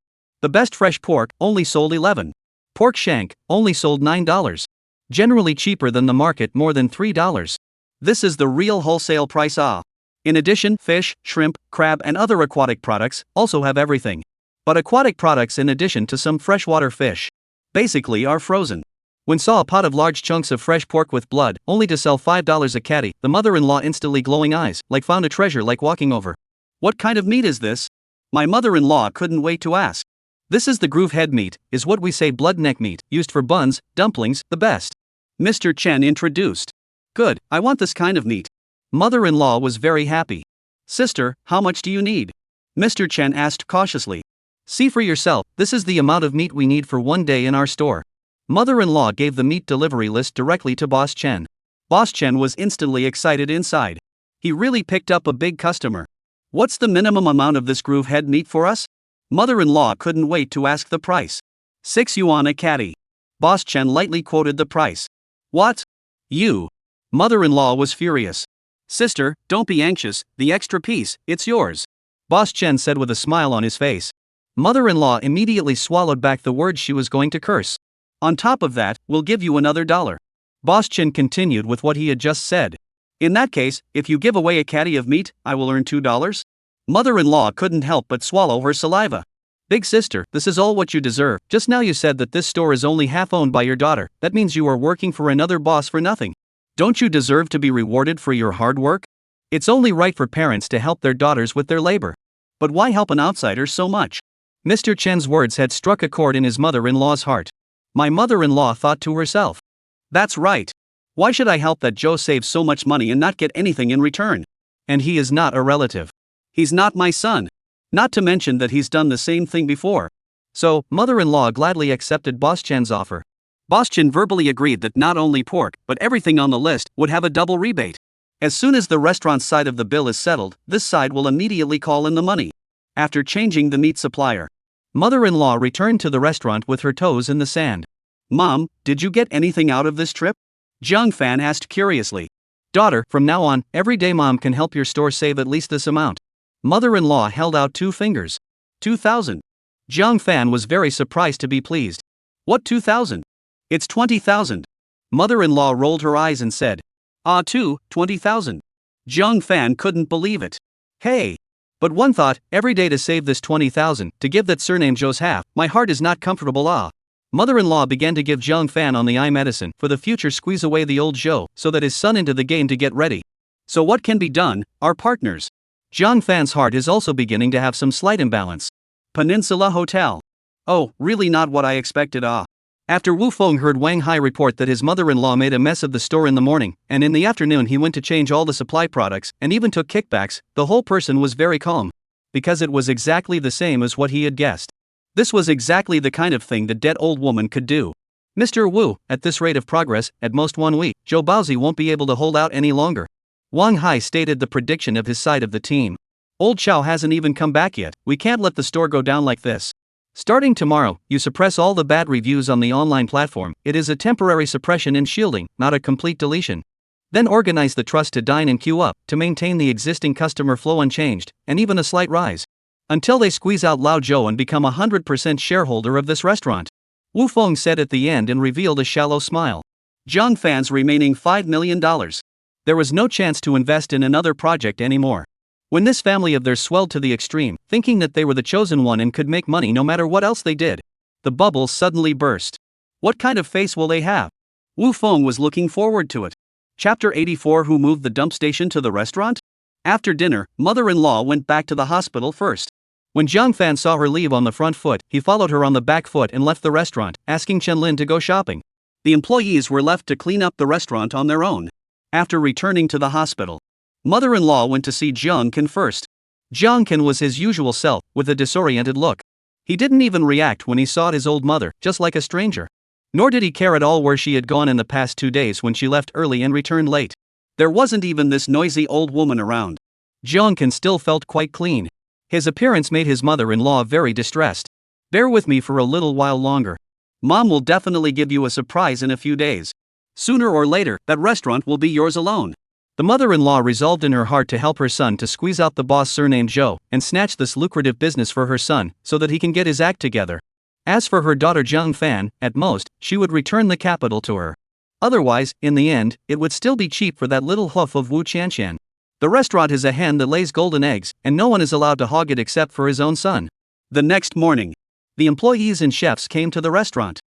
The best fresh pork only sold 11. Pork shank only sold $9. Generally cheaper than the market, more than $3. This is the real wholesale price. In addition, fish, shrimp, crab and other aquatic products also have everything. But aquatic products in addition to some freshwater fish basically are frozen. When saw a pot of large chunks of fresh pork with blood, only to sell $5 a catty, the mother-in-law instantly glowing eyes, like found a treasure like walking over. What kind of meat is this? My mother-in-law couldn't wait to ask. This is the groove head meat, is what we say blood neck meat, used for buns, dumplings, the best. Mr. Chen introduced. Good, I want this kind of meat. Mother-in-law was very happy. Sister, how much do you need? Mr. Chen asked cautiously. See for yourself, this is the amount of meat we need for one day in our store. Mother-in-law gave the meat delivery list directly to Boss Chen. Boss Chen was instantly excited inside. He really picked up a big customer. What's the minimum amount of this groove head meat for us? Mother-in-law couldn't wait to ask the price. 6 yuan a catty. Boss Chen lightly quoted the price. What? You? Mother-in-law was furious. Sister, don't be anxious, the extra piece, it's yours. Boss Chen said with a smile on his face. Mother-in-law immediately swallowed back the words she was going to curse. On top of that, we'll give you another $1. Boss Chen continued with what he had just said. In that case, if you give away a catty of meat, I will earn $2? Mother-in-law couldn't help but swallow her saliva. Big sister, this is all what you deserve. Just now you said that this store is only half owned by your daughter, that means you are working for another boss for nothing. Don't you deserve to be rewarded for your hard work? It's only right for parents to help their daughters with their labor. But why help an outsider so much? Mr. Chen's words had struck a chord in his mother-in-law's heart. My mother-in-law thought to herself. That's right. Why should I help that Joe save so much money and not get anything in return? And he is not a relative. He's not my son. Not to mention that he's done the same thing before. So, mother-in-law gladly accepted Boss Chen's offer. Boss Chen verbally agreed that not only pork, but everything on the list would have a double rebate. As soon as the restaurant side of the bill is settled, this side will immediately call in the money. After changing the meat supplier, mother-in-law returned to the restaurant with her toes in the sand. Mom, did you get anything out of this trip? Jiang Fan asked curiously. Daughter, from now on, every day Mom can help your store save at least this amount. Mother-in-law held out 2 fingers. 2,000. Jiang Fan was very surprised to be pleased. What 2,000? It's 20,000. Mother-in-law rolled her eyes and said. 20,000. Jiang Fan couldn't believe it. Hey! But one thought, every day to save this 20,000, to give that surname Joe's half, my heart is not comfortable. Mother-in-law began to give Jiang Fan on the eye medicine for the future squeeze away the old Joe so that his son into the game to get ready. So what can be done, our partners? Jiang Fan's heart is also beginning to have some slight imbalance. Peninsula Hotel. Oh, really not what I expected. After Wu Feng heard Wang Hai report that his mother-in-law made a mess of the store in the morning, and in the afternoon he went to change all the supply products and even took kickbacks, the whole person was very calm. Because it was exactly the same as what he had guessed. This was exactly the kind of thing the dead old woman could do. Mr. Wu, at this rate of progress, at most 1 week, Zhou Baozi won't be able to hold out any longer. Wang Hai stated the prediction of his side of the team. Old Chow hasn't even come back yet, we can't let the store go down like this. Starting tomorrow, you suppress all the bad reviews on the online platform. It is a temporary suppression and shielding, not a complete deletion. Then organize the trust to dine and queue up, to maintain the existing customer flow unchanged, and even a slight rise. Until they squeeze out Lao Zhou and become 100% shareholder of this restaurant. Wu Feng said at the end and revealed a shallow smile. Zhang Fan's remaining $5 million. There was no chance to invest in another project anymore. When this family of theirs swelled to the extreme, thinking that they were the chosen one and could make money no matter what else they did, the bubble suddenly burst. What kind of face will they have? Wu Feng was looking forward to it. Chapter 84. Who moved the dump station to the restaurant? After dinner, mother-in-law went back to the hospital first. When Zhang Fan saw her leave on the front foot, he followed her on the back foot and left the restaurant, asking Chen Lin to go shopping. The employees were left to clean up the restaurant on their own. After returning to the hospital, mother-in-law went to see Jiang Ken first. Jiang Ken was his usual self, with a disoriented look. He didn't even react when he saw his old mother, just like a stranger. Nor did he care at all where she had gone in the past 2 days when she left early and returned late. There wasn't even this noisy old woman around. Jiang Ken still felt quite clean. His appearance made his mother-in-law very distressed. Bear with me for a little while longer. Mom will definitely give you a surprise in a few days. Sooner or later, that restaurant will be yours alone. The mother-in-law resolved in her heart to help her son to squeeze out the boss surnamed Zhou and snatch this lucrative business for her son so that he can get his act together. As for her daughter Zhang Fan, at most, she would return the capital to her. Otherwise, in the end, it would still be cheap for that little hoof of Wu Qianshan. The restaurant is a hen that lays golden eggs, and no one is allowed to hog it except for his own son. The next morning, the employees and chefs came to the restaurant.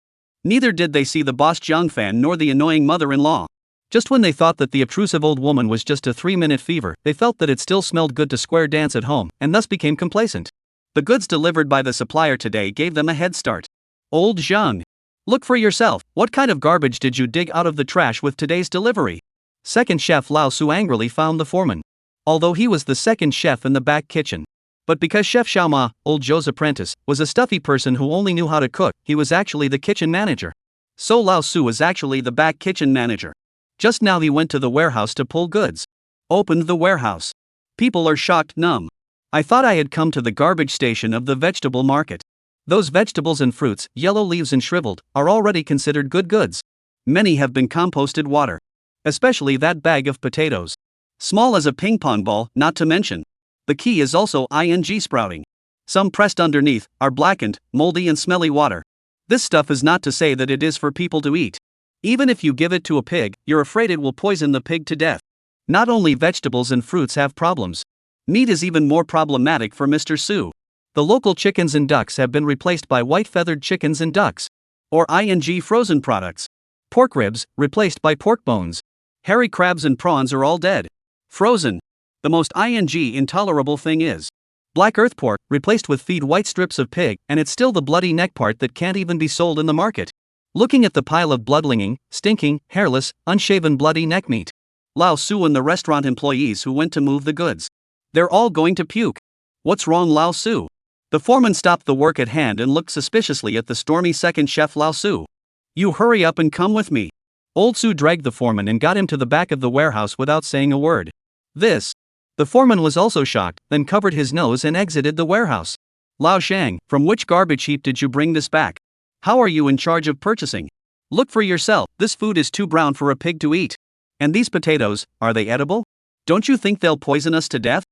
Neither did they see the boss Zhang Fan nor the annoying mother-in-law. Just when they thought that the obtrusive old woman was just a 3-minute fever, they felt that it still smelled good to square dance at home, and thus became complacent. The goods delivered by the supplier today gave them a head start. Old Zhang. Look for yourself, what kind of garbage did you dig out of the trash with today's delivery? Second chef Lao Su angrily found the foreman. Although he was the second chef in the back kitchen. But because Chef Xiaoma, old Zhou's apprentice, was a stuffy person who only knew how to cook, he was actually the kitchen manager. So Lao Su was actually the back kitchen manager. Just now he went to the warehouse to pull goods. Opened the warehouse. People are shocked numb. I thought I had come to the garbage station of the vegetable market. Those vegetables and fruits, yellow leaves and shriveled, are already considered good goods. Many have been composted water. Especially that bag of potatoes. Small as a ping pong ball, not to mention. The key is also ing sprouting. Some pressed underneath, are blackened, moldy and smelly water. This stuff is not to say that it is for people to eat. Even if you give it to a pig, you're afraid it will poison the pig to death. Not only vegetables and fruits have problems. Meat is even more problematic for Mr. Su. The local chickens and ducks have been replaced by white-feathered chickens and ducks. Or ing frozen products. Pork ribs, replaced by pork bones. Hairy crabs and prawns are all dead. Frozen. The most ing intolerable thing is black earth pork, replaced with feed white strips of pig, and it's still the bloody neck part that can't even be sold in the market. Looking at the pile of bloodlinging, stinking, hairless, unshaven bloody neck meat. Lao Su and the restaurant employees who went to move the goods. They're all going to puke. What's wrong, Lao Su? The foreman stopped the work at hand and looked suspiciously at the stormy second chef Lao Su. You hurry up and come with me. Old Su dragged the foreman and got him to the back of the warehouse without saying a word. This. The foreman was also shocked, then covered his nose and exited the warehouse. Lao Shang, from which garbage heap did you bring this back? How are you in charge of purchasing? Look for yourself, this food is too brown for a pig to eat. And these potatoes, are they edible? Don't you think they'll poison us to death?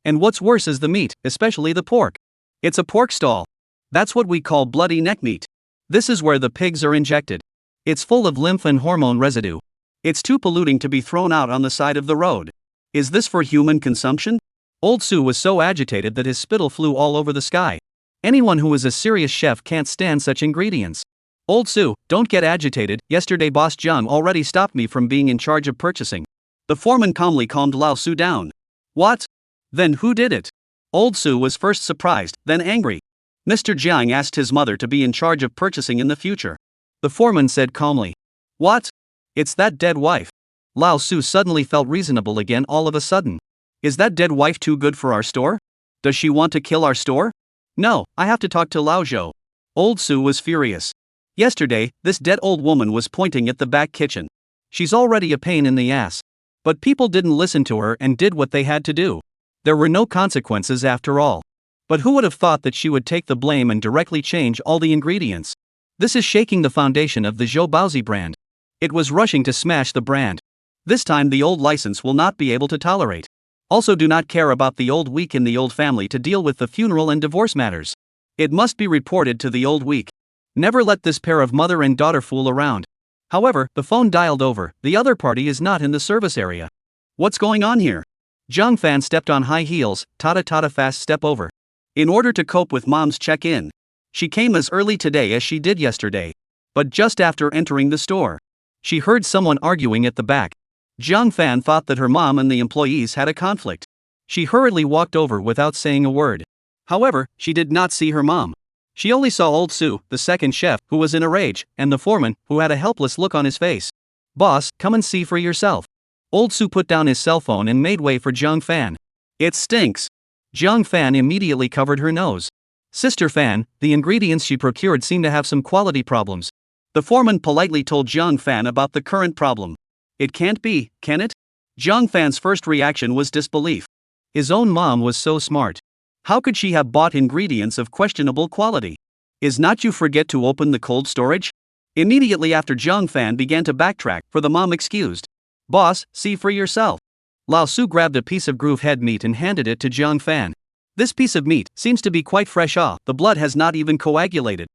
And what's worse is the meat, especially the pork. It's a pork stall. That's what we call bloody neck meat. This is where the pigs are injected. It's full of lymph and hormone residue. It's too polluting to be thrown out on the side of the road. Is this for human consumption? Old Su was so agitated that his spittle flew all over the sky. Anyone who is a serious chef can't stand such ingredients. Old Su, don't get agitated, yesterday boss Jiang already stopped me from being in charge of purchasing. The foreman calmly calmed Lao Su down. What? Then who did it? Old Su was first surprised, then angry. Mr. Jiang asked his mother to be in charge of purchasing in the future. The foreman said calmly. What? It's that dead wife. Lao Su suddenly felt reasonable again all of a sudden. Is that dead wife too good for our store? Does she want to kill our store? No, I have to talk to Lao Zhou. Old Su was furious. Yesterday, this dead old woman was pointing at the back kitchen. She's already a pain in the ass. But people didn't listen to her and did what they had to do. There were no consequences after all. But who would have thought that she would take the blame and directly change all the ingredients? This is shaking the foundation of the Zhou Baozi brand. It was rushing to smash the brand. This time the old license will not be able to tolerate. Also do not care about the old week in the old family to deal with the funeral and divorce matters. It must be reported to the old week. Never let this pair of mother and daughter fool around. However, the phone dialed over, the other party is not in the service area. What's going on here? Zhang Fan stepped on high heels, tata fast step over. In order to cope with mom's check-in. She came as early today as she did yesterday. But just after entering the store, she heard someone arguing at the back. Zhang Fan thought that her mom and the employees had a conflict. She hurriedly walked over without saying a word. However, she did not see her mom. She only saw Old Su, the second chef, who was in a rage, and the foreman, who had a helpless look on his face. Boss, come and see for yourself. Old Su put down his cell phone and made way for Zhang Fan. It stinks. Zhang Fan immediately covered her nose. Sister Fan, the ingredients she procured seem to have some quality problems. The foreman politely told Zhang Fan about the current problem. It can't be, can it? Zhang Fan's first reaction was disbelief. His own mom was so smart. How could she have bought ingredients of questionable quality? Is not you forget to open the cold storage? Immediately after Zhang Fan began to backtrack, for the mom excused. Boss, see for yourself. Lao Su grabbed a piece of groove head meat and handed it to Zhang Fan. This piece of meat seems to be quite fresh off, the blood has not even coagulated.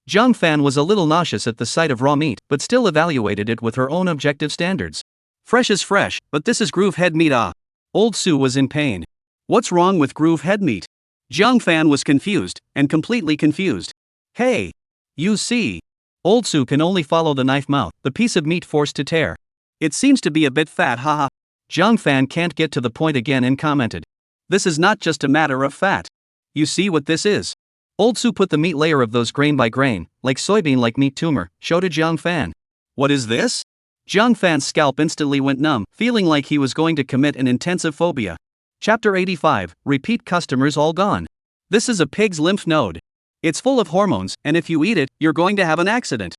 Zhang Fan was a little nauseous at the sight of raw meat, but still evaluated it with her own objective standards. Fresh is fresh, but this is groove head meat. Old Su was in pain. What's wrong with groove head meat? Zhang Fan was confused, and completely confused. Hey! You see. Old Su can only follow the knife mouth, the piece of meat forced to tear. It seems to be a bit fat, haha. Zhang Fan can't get to the point again and commented. This is not just a matter of fat. You see what this is? Old Su put the meat layer of those grain by grain, like soybean-like meat tumor, showed to Zhang Fan. What is this? Zhang Fan's scalp instantly went numb, feeling like he was going to commit an intensive phobia. Chapter 85, Repeat customers all gone. This is a pig's lymph node. It's full of hormones, and if you eat it, you're going to have an accident.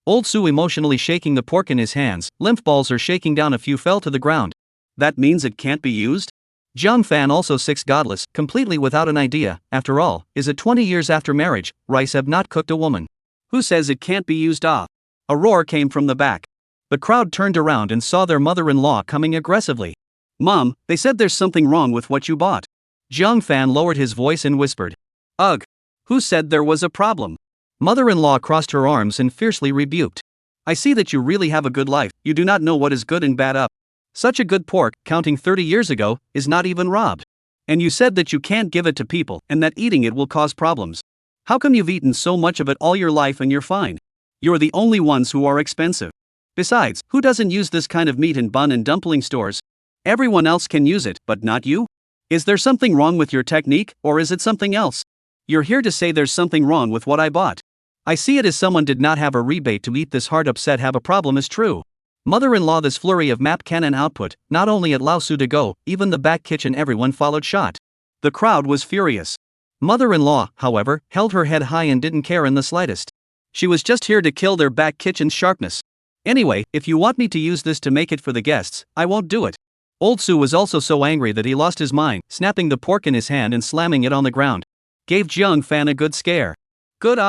Old Su emotionally shaking the pork in his hands, lymph balls are shaking down, a few fell to the ground. That means it can't be used? Zhang Fan, also six godless, completely without an idea. After all, is it 20 years after marriage, rice have not cooked a woman? Who says it can't be used? A roar came from the back. The crowd turned around and saw their mother-in-law coming aggressively. Mom, they said there's something wrong with what you bought. Zhang Fan lowered his voice and whispered. Ugh. Who said there was a problem? Mother-in-law crossed her arms and fiercely rebuked. I see that you really have a good life, you do not know what is good and bad up. Such a good pork, counting 30 years ago, is not even robbed. And you said that you can't give it to people, and that eating it will cause problems. How come you've eaten so much of it all your life and you're fine? You're the only ones who are expensive. Besides, who doesn't use this kind of meat in bun and dumpling stores? Everyone else can use it, but not you? Is there something wrong with your technique, or is it something else? You're here to say there's something wrong with what I bought. I see it as someone did not have a rebate to eat this hard upset have a problem is true. Mother-in-law, this flurry of map cannon output, not only at Lao Su to go, even the back kitchen everyone followed shot. The crowd was furious. Mother-in-law, however, held her head high and didn't care in the slightest. She was just here to kill their back kitchen's sharpness. Anyway, if you want me to use this to make it for the guests, I won't do it. Old Su was also so angry that he lost his mind, snapping the pork in his hand and slamming it on the ground. Gave Zhang Fan a good scare. Good.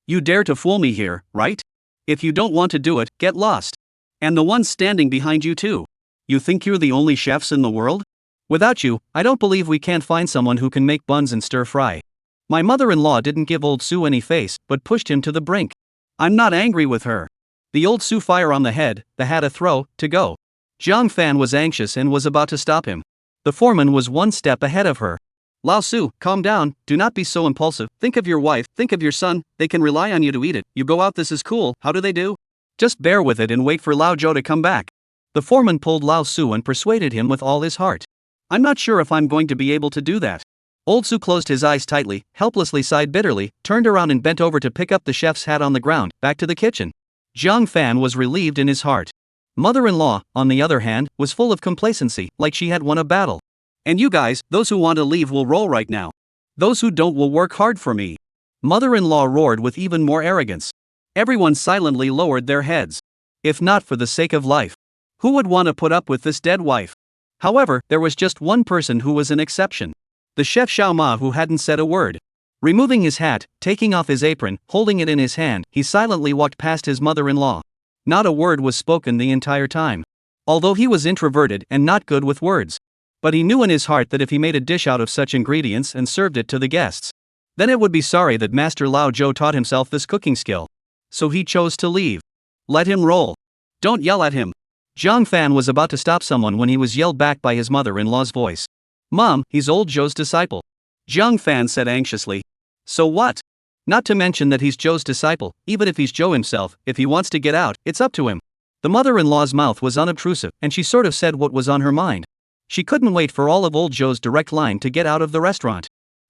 You dare to fool me here, right? If you don't want to do it, get lost. And the ones standing behind you too. You think you're the only chefs in the world? Without you, I don't believe we can't find someone who can make buns and stir fry. My mother-in-law didn't give Old Su any face, but pushed him to the brink. I'm not angry with her. The Old Su fire on the head, the hat a throw, to go. Zhang Fan was anxious and was about to stop him. The foreman was one step ahead of her. Lao Su, calm down, do not be so impulsive, think of your wife, think of your son, they can rely on you to eat it, you go out, this is cool, how do they do? Just bear with it and wait for Lao Zhou to come back. The foreman pulled Lao Su and persuaded him with all his heart. I'm not sure if I'm going to be able to do that. Old Su closed his eyes tightly, helplessly sighed bitterly, turned around and bent over to pick up the chef's hat on the ground, back to the kitchen. Jiang Fan was relieved in his heart. Mother-in-law, on the other hand, was full of complacency, like she had won a battle. And you guys, those who want to leave will roll right now. Those who don't will work hard for me. Mother-in-law roared with even more arrogance. Everyone silently lowered their heads. If not for the sake of life, who would want to put up with this dead wife? However, there was just one person who was an exception. The chef Xiao Ma, who hadn't said a word. Removing his hat, taking off his apron, holding it in his hand, he silently walked past his mother-in-law. Not a word was spoken the entire time. Although he was introverted and not good with words. But he knew in his heart that if he made a dish out of such ingredients and served it to the guests, then it would be sorry that Master Lao Zhou taught himself this cooking skill. So he chose to leave. Let him roll. Don't yell at him. Jiang Fan was about to stop someone when he was yelled back by his mother-in-law's voice. Mom, he's old Zhou's disciple. Jiang Fan said anxiously. So what? Not to mention that he's Zhou's disciple, even if he's Zhou himself, if he wants to get out, it's up to him. The mother-in-law's mouth was unobtrusive, and she sort of said what was on her mind. She couldn't wait for all of old Zhou's direct line to get out of the restaurant.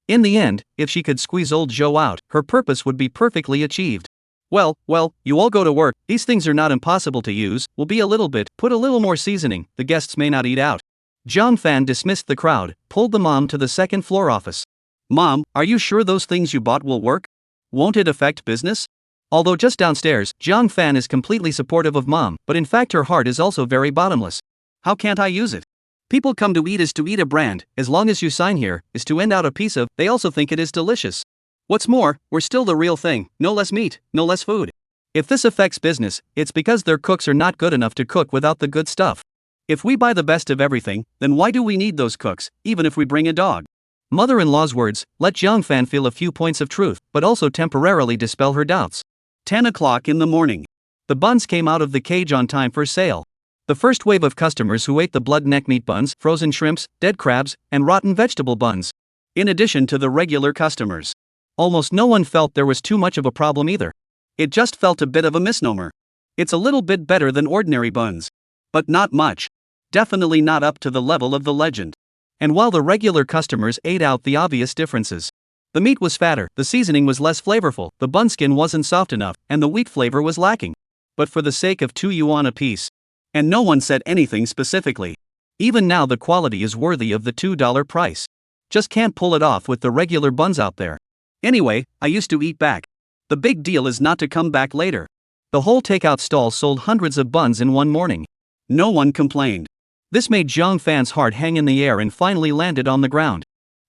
In the end, if she could squeeze old Zhou out, her purpose would be perfectly achieved. Well, you all go to work, these things are not impossible to use, will be a little bit, put a little more seasoning, the guests may not eat out. Jiang Fan dismissed the crowd, pulled the mom to the second floor office. Mom, are you sure those things you bought will work? Won't it affect business? Although just downstairs, Jiang Fan is completely supportive of mom, but in fact her heart is also very bottomless. How can't I use it? People come to eat a brand, as long as you sign here, is to end out a piece of, they also think it is delicious. What's more, we're still the real thing, no less meat, no less food. If this affects business, it's because their cooks are not good enough to cook without the good stuff. If we buy the best of everything, then why do we need those cooks, even if we bring a dog? Mother-in-law's words let Jiang Fan feel a few points of truth, but also temporarily dispel her doubts. 10 o'clock in the morning. The buns came out of the cage on time for sale. The first wave of customers who ate the blood neck meat buns, frozen shrimps, dead crabs, and rotten vegetable buns. In addition to the regular customers. Almost no one felt there was too much of a problem either. It just felt a bit of a misnomer. It's a little bit better than ordinary buns. But not much. Definitely not up to the level of the legend. And while the regular customers ate out the obvious differences. The meat was fatter, the seasoning was less flavorful, the bun skin wasn't soft enough, and the wheat flavor was lacking. But for the sake of 2 yuan apiece. And no one said anything specifically. Even now the quality is worthy of the $2 price. Just can't pull it off with the regular buns out there. Anyway, I used to eat back. The big deal is not to come back later. The whole takeout stall sold hundreds of buns in one morning. No one complained. This made Jiang Fan's heart hang in the air and finally landed on the ground.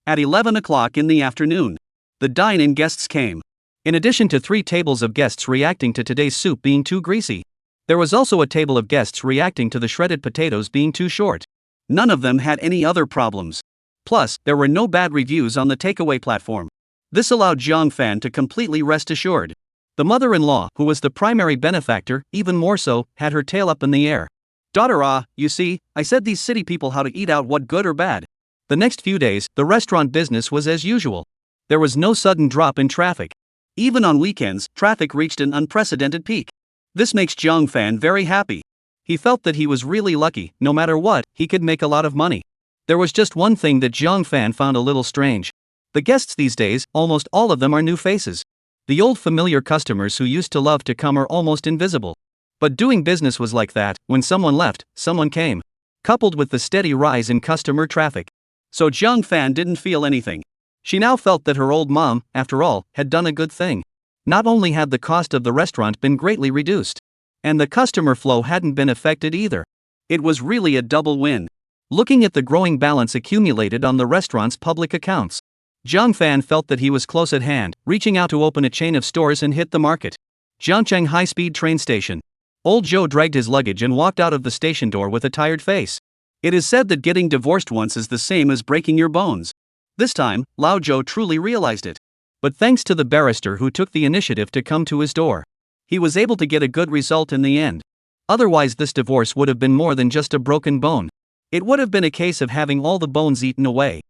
At 11 o'clock in the afternoon, the dine-in guests came. In addition to 3 tables of guests reacting to today's soup being too greasy, there was also a table of guests reacting to the shredded potatoes being too short. None of them had any other problems. Plus, there were no bad reviews on the takeaway platform. This allowed Jiang Fan to completely rest assured. The mother-in-law, who was the primary benefactor, even more so, had her tail up in the air. Daughter, you see, I said these city people how to eat out what good or bad. The next few days, the restaurant business was as usual. There was no sudden drop in traffic. Even on weekends, traffic reached an unprecedented peak. This makes Jiang Fan very happy. He felt that he was really lucky, no matter what, he could make a lot of money. There was just one thing that Jiang Fan found a little strange. The guests these days, almost all of them are new faces. The old familiar customers who used to love to come are almost invisible. But doing business was like that, when someone left, someone came. Coupled with the steady rise in customer traffic. So Jiang Fan didn't feel anything. She now felt that her old mom, after all, had done a good thing. Not only had the cost of the restaurant been greatly reduced, and the customer flow hadn't been affected either. It was really a double win. Looking at the growing balance accumulated on the restaurant's public accounts, Jiang Fan felt that he was close at hand, reaching out to open a chain of stores and hit the market. Jiangcheng High-Speed Train Station. Old Zhou dragged his luggage and walked out of the station door with a tired face. It is said that getting divorced once is the same as breaking your bones. This time, Lao Zhou truly realized it. But thanks to the barrister who took the initiative to come to his door, he was able to get a good result in the end. Otherwise this divorce would have been more than just a broken bone. It would have been a case of having all the bones eaten away.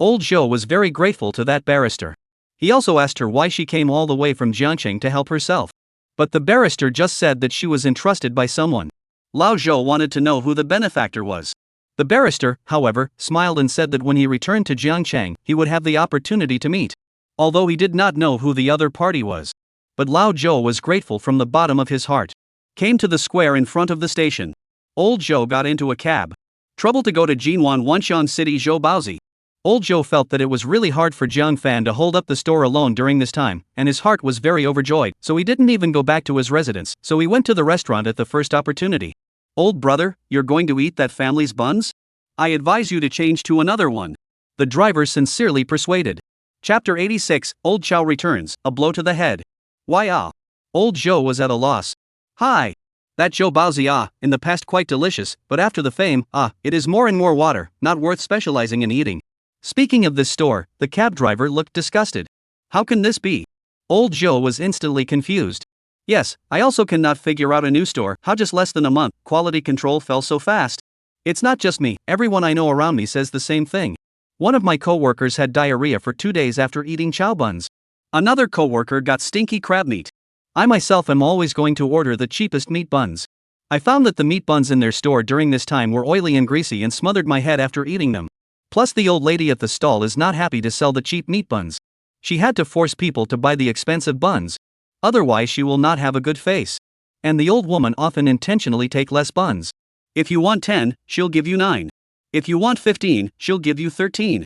Old Zhou was very grateful to that barrister. He also asked her why she came all the way from Jiangcheng to help herself. But the barrister just said that she was entrusted by someone. Lao Zhou wanted to know who the benefactor was. The barrister, however, smiled and said that when he returned to Jiangcheng, he would have the opportunity to meet. Although he did not know who the other party was. But Lao Zhou was grateful from the bottom of his heart. came to the square in front of the station. Old Joe got into a cab. Trouble to go to Jinwan Wenshan City Zhou Baozi. Old Joe felt that it was really hard for Jiang Fan to hold up the store alone during this time, and his heart was very overjoyed, so he didn't even go back to his residence, so he went to the restaurant at the first opportunity. Old brother, you're going to eat that family's buns? I advise you to change to another one. The driver sincerely persuaded. Chapter 86, Old Chow returns, a blow to the head. Why Old Joe was at a loss. Hi. That Zhou Baozi in the past quite delicious, but after the fame, it is more and more water, not worth specializing in eating. Speaking of this store, the cab driver looked disgusted. How can this be? Old Joe was instantly confused. Yes, I also cannot figure out a new store, how just less than a month, quality control fell so fast. It's not just me, everyone I know around me says the same thing. One of my coworkers had diarrhea for 2 days after eating chow buns. Another coworker got stinky crab meat. I myself am always going to order the cheapest meat buns. I found that the meat buns in their store during this time were oily and greasy and smothered my head after eating them. Plus the old lady at the stall is not happy to sell the cheap meat buns. She had to force people to buy the expensive buns. Otherwise she will not have a good face. And the old woman often intentionally take less buns. If you want 10, she'll give you 9. If you want 15, she'll give you 13.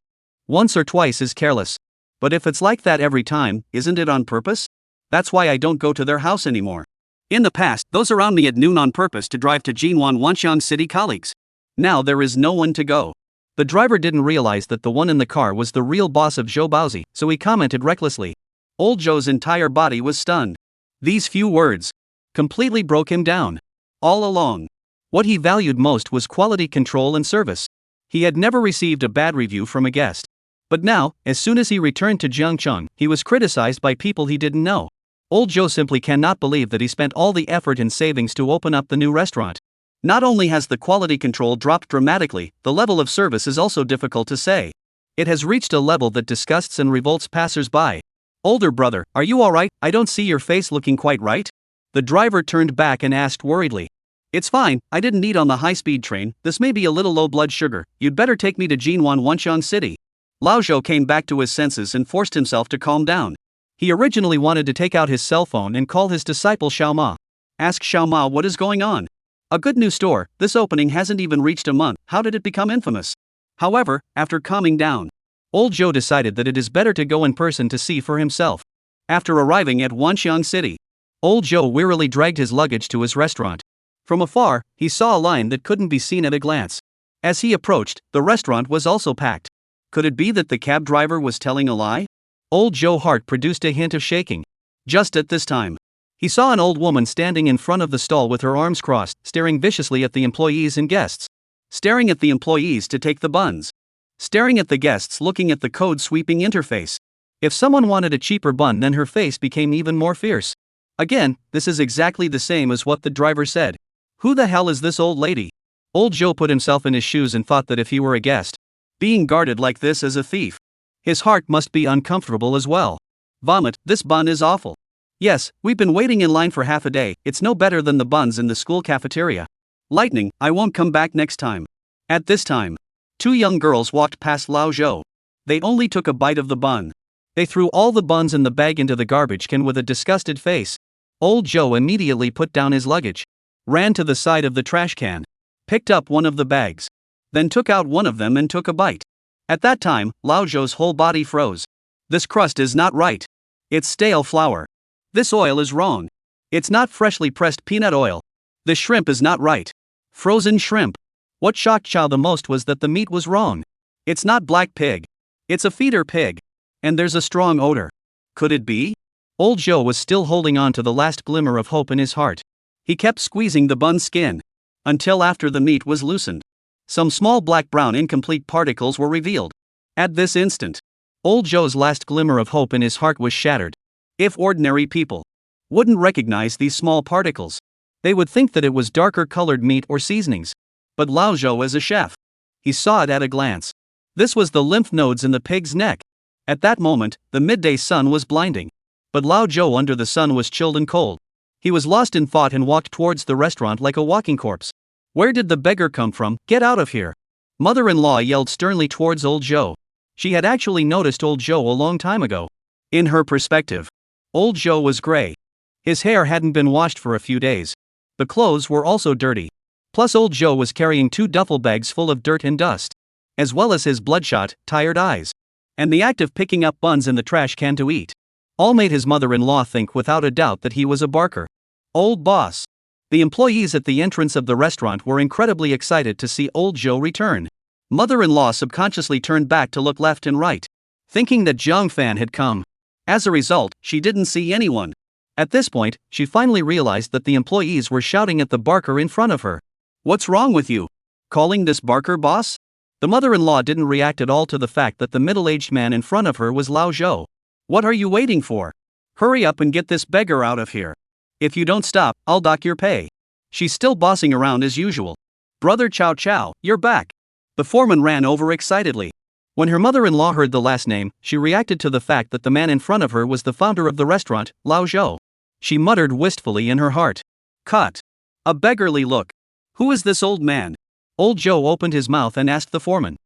Once or twice is careless. But if it's like that every time, isn't it on purpose? That's why I don't go to their house anymore. In the past, those around me at noon on purpose to drive to Jinwan Wenshan City colleagues. Now there is no one to go. The driver didn't realize that the one in the car was the real boss of Zhou Baozi, so he commented recklessly. Old Joe's entire body was stunned. These few words completely broke him down. All along, what he valued most was quality control and service. He had never received a bad review from a guest. But now, as soon as he returned to Jiangcheng, he was criticized by people he didn't know. Old Joe simply cannot believe that he spent all the effort and savings to open up the new restaurant. Not only has the quality control dropped dramatically, the level of service is also difficult to say. It has reached a level that disgusts and revolts passers-by. Older brother, are you alright? I don't see your face looking quite right. The driver turned back and asked worriedly. It's fine, I didn't eat on the high-speed train, this may be a little low blood sugar, you'd better take me to Jinwan Wenshan City. Lao Zhou came back to his senses and forced himself to calm down. He originally wanted to take out his cell phone and call his disciple Xiao Ma. Ask Xiao Ma what is going on. A good new store, this opening hasn't even reached a month, how did it become infamous? However, after calming down, Old Joe decided that it is better to go in person to see for himself. After arriving at Wenshan City, Old Joe wearily dragged his luggage to his restaurant. From afar, he saw a line that couldn't be seen at a glance. As he approached, the restaurant was also packed. Could it be that the cab driver was telling a lie? Old Joe's heart produced a hint of shaking. Just at this time, he saw an old woman standing in front of the stall with her arms crossed, staring viciously at the employees and guests. Staring at the employees to take the buns. Staring at the guests looking at the code-sweeping interface. If someone wanted a cheaper bun, then her face became even more fierce. Again, this is exactly the same as what the driver said. Who the hell is this old lady? Old Joe put himself in his shoes and thought that if he were a guest, being guarded like this as a thief, his heart must be uncomfortable as well. Vomit, this bun is awful. Yes, we've been waiting in line for half a day, it's no better than the buns in the school cafeteria. Lightning, I won't come back next time. At this time, 2 young girls walked past Lao Zhou. They only took a bite of the bun. They threw all the buns in the bag into the garbage can with a disgusted face. Old Joe immediately put down his luggage, ran to the side of the trash can, picked up one of the bags, then took out one of them and took a bite. At that time, Lao Zhou's whole body froze. This crust is not right. It's stale flour. This oil is wrong. It's not freshly pressed peanut oil. The shrimp is not right. Frozen shrimp. What shocked Chow the most was that the meat was wrong. It's not black pig. It's a feeder pig. And there's a strong odor. Could it be? Old Joe was still holding on to the last glimmer of hope in his heart. He kept squeezing the bun skin until after the meat was loosened, some small black-brown incomplete particles were revealed. At this instant, Old Joe's last glimmer of hope in his heart was shattered. If ordinary people wouldn't recognize these small particles, they would think that it was darker colored meat or seasonings. But Lao Zhou is a chef. He saw it at a glance. This was the lymph nodes in the pig's neck. At that moment, the midday sun was blinding. But Lao Zhou under the sun was chilled and cold. He was lost in thought and walked towards the restaurant like a walking corpse. Where did the beggar come from? Get out of here! Mother-in-law yelled sternly towards Old Joe. She had actually noticed Old Joe a long time ago. In her perspective, Old Joe was gray. His hair hadn't been washed for a few days. The clothes were also dirty. Plus, old Joe was carrying 2 duffel bags full of dirt and dust, as well as his bloodshot, tired eyes, and the act of picking up buns in the trash can to eat. All made his mother-in-law think without a doubt that he was a barker. Old boss. The employees at the entrance of the restaurant were incredibly excited to see old Joe return. Mother-in-law subconsciously turned back to look left and right, thinking that Jiang Fan had come. As a result, she didn't see anyone. At this point, she finally realized that the employees were shouting at the barker in front of her. "What's wrong with you? Calling this barker boss?" The mother-in-law didn't react at all to the fact that the middle-aged man in front of her was Lao Zhou. "What are you waiting for? Hurry up and get this beggar out of here. If you don't stop, I'll dock your pay." She's still bossing around as usual. "Brother Chow Chow, you're back." The foreman ran over excitedly. When her mother-in-law heard the last name, she reacted to the fact that the man in front of her was the founder of the restaurant, Lao Zhou. She muttered wistfully in her heart. "Cut. A beggarly look. Who is this old man?" Old Joe opened his mouth and asked the foreman.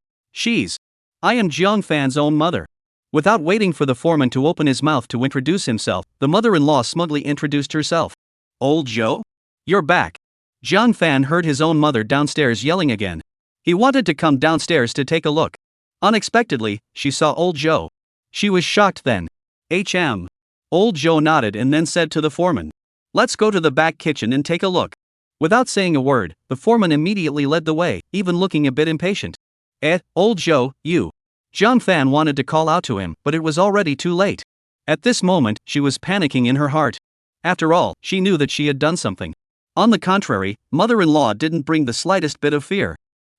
I am Jiang Fan's own mother." Without waiting for the foreman to open his mouth to introduce himself, the mother-in-law smugly introduced herself. "Old Joe? You're back." Jiang Fan heard his own mother downstairs yelling again. He wanted to come downstairs to take a look. Unexpectedly, she saw old Joe. She was shocked then. "HM." Old Joe nodded and then said to the foreman, "Let's go to the back kitchen and take a look." Without saying a word, the foreman immediately led the way, even looking a bit impatient. Old Joe, you." Jiang Fan wanted to call out to him, but it was already too late. At this moment, she was panicking in her heart. After all, she knew that she had done something. On the contrary, mother-in-law didn't bring the slightest bit of fear.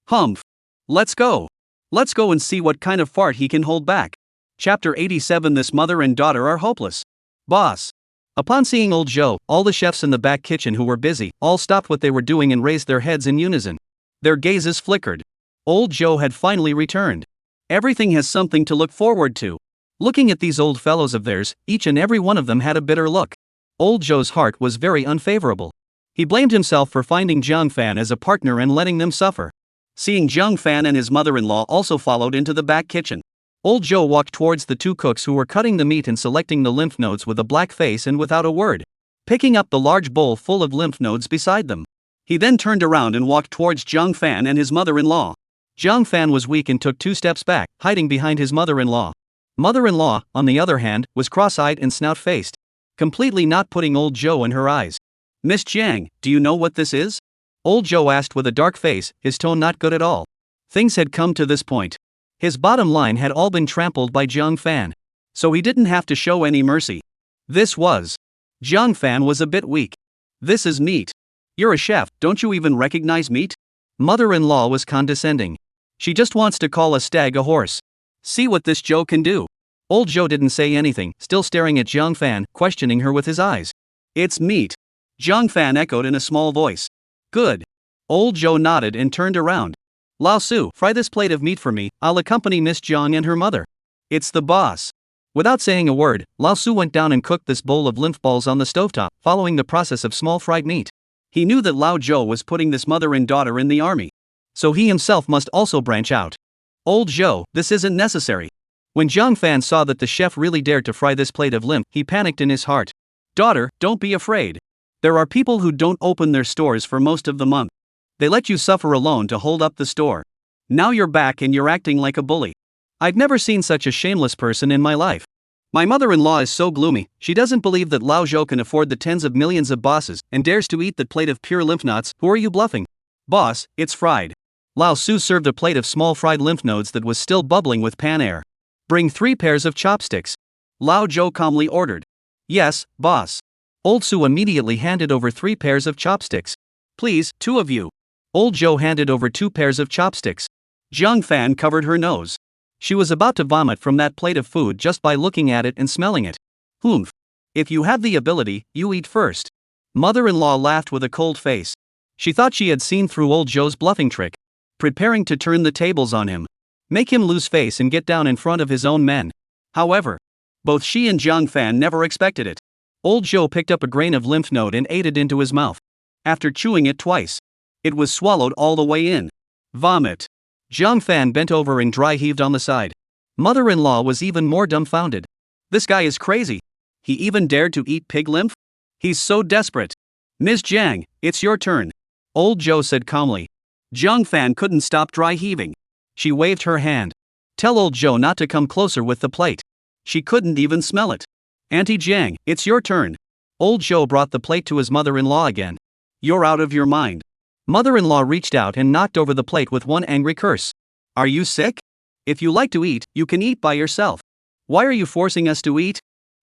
"Humph. Let's go. Let's go and see what kind of fart he can hold back." Chapter 87. This mother and daughter are hopeless. Boss. Upon seeing old Joe, all the chefs in the back kitchen who were busy, all stopped what they were doing and raised their heads in unison. Their gazes flickered. Old Joe had finally returned. Everything has something to look forward to. Looking at these old fellows of theirs, each and every one of them had a bitter look. Old Joe's heart was very unfavorable. He blamed himself for finding Jiang Fan as a partner and letting them suffer. Seeing Jiang Fan and his mother-in-law also followed into the back kitchen. Old Joe walked towards the 2 cooks who were cutting the meat and selecting the lymph nodes with a black face and without a word, picking up the large bowl full of lymph nodes beside them. He then turned around and walked towards Jiang Fan and his mother-in-law. Jiang Fan was weak and took 2 steps back, hiding behind his mother-in-law. Mother-in-law, on the other hand, was cross-eyed and snout-faced, completely not putting old Joe in her eyes. "Miss Jiang, do you know what this is?" Old Joe asked with a dark face, his tone not good at all. Things had come to this point. His bottom line had all been trampled by Jiang Fan, so he didn't have to show any mercy. This was. Jiang Fan was a bit weak. "This is meat. You're a chef, don't you even recognize meat?" Mother-in-law was condescending. "She just wants to call a stag a horse. See what this Joe can do." Old Joe didn't say anything, still staring at Jiang Fan, questioning her with his eyes. "It's meat," Jiang Fan echoed in a small voice. "Good." Old Joe nodded and turned around. "Lao Su, fry this plate of meat for me, I'll accompany Miss Jiang and her mother." "It's the boss." Without saying a word, Lao Su went down and cooked this bowl of lymph balls on the stovetop, following the process of small fried meat. He knew that Lao Zhou was putting this mother and daughter in the army, so he himself must also branch out. "Old Zhou, this isn't necessary." When Jiang Fan saw that the chef really dared to fry this plate of lymph, he panicked in his heart. "Daughter, don't be afraid. There are people who don't open their stores for most of the month. They let you suffer alone to hold up the store. Now you're back and you're acting like a bully. I've never seen such a shameless person in my life. My mother-in-law is so gloomy, she doesn't believe that Lao Zhou can afford the tens of millions of bosses and dares to eat that plate of pure lymph knots. Who are you bluffing?" "Boss, it's fried." Lao Su served a plate of small fried lymph nodes that was still bubbling with pan air. "Bring 3 pairs of chopsticks," Lao Zhou calmly ordered. "Yes, boss." Old Su immediately handed over 3 pairs of chopsticks. "Please, 2 of you." Old Joe handed over 2 pairs of chopsticks. Jiang Fan covered her nose. She was about to vomit from that plate of food just by looking at it and smelling it. "Humph. If you have the ability, you eat first." Mother-in-law laughed with a cold face. She thought she had seen through old Joe's bluffing trick, preparing to turn the tables on him, make him lose face and get down in front of his own men. However, both she and Jiang Fan never expected it. Old Joe picked up a grain of lymph node and ate it into his mouth. After chewing it twice, it was swallowed all the way in. Vomit. Jiang Fan bent over and dry heaved on the side. Mother-in-law was even more dumbfounded. This guy is crazy. He even dared to eat pig lymph? He's so desperate. Ms. Jiang, it's your turn. Old Joe said calmly. Jiang Fan couldn't stop dry heaving. She waved her hand. Tell old Joe not to come closer with the plate. She couldn't even smell it. Auntie Jiang, it's your turn. Old Joe brought the plate to his mother-in-law again. You're out of your mind. Mother-in-law reached out and knocked over the plate with one angry curse. Are you sick? If you like to eat, you can eat by yourself. Why are you forcing us to eat?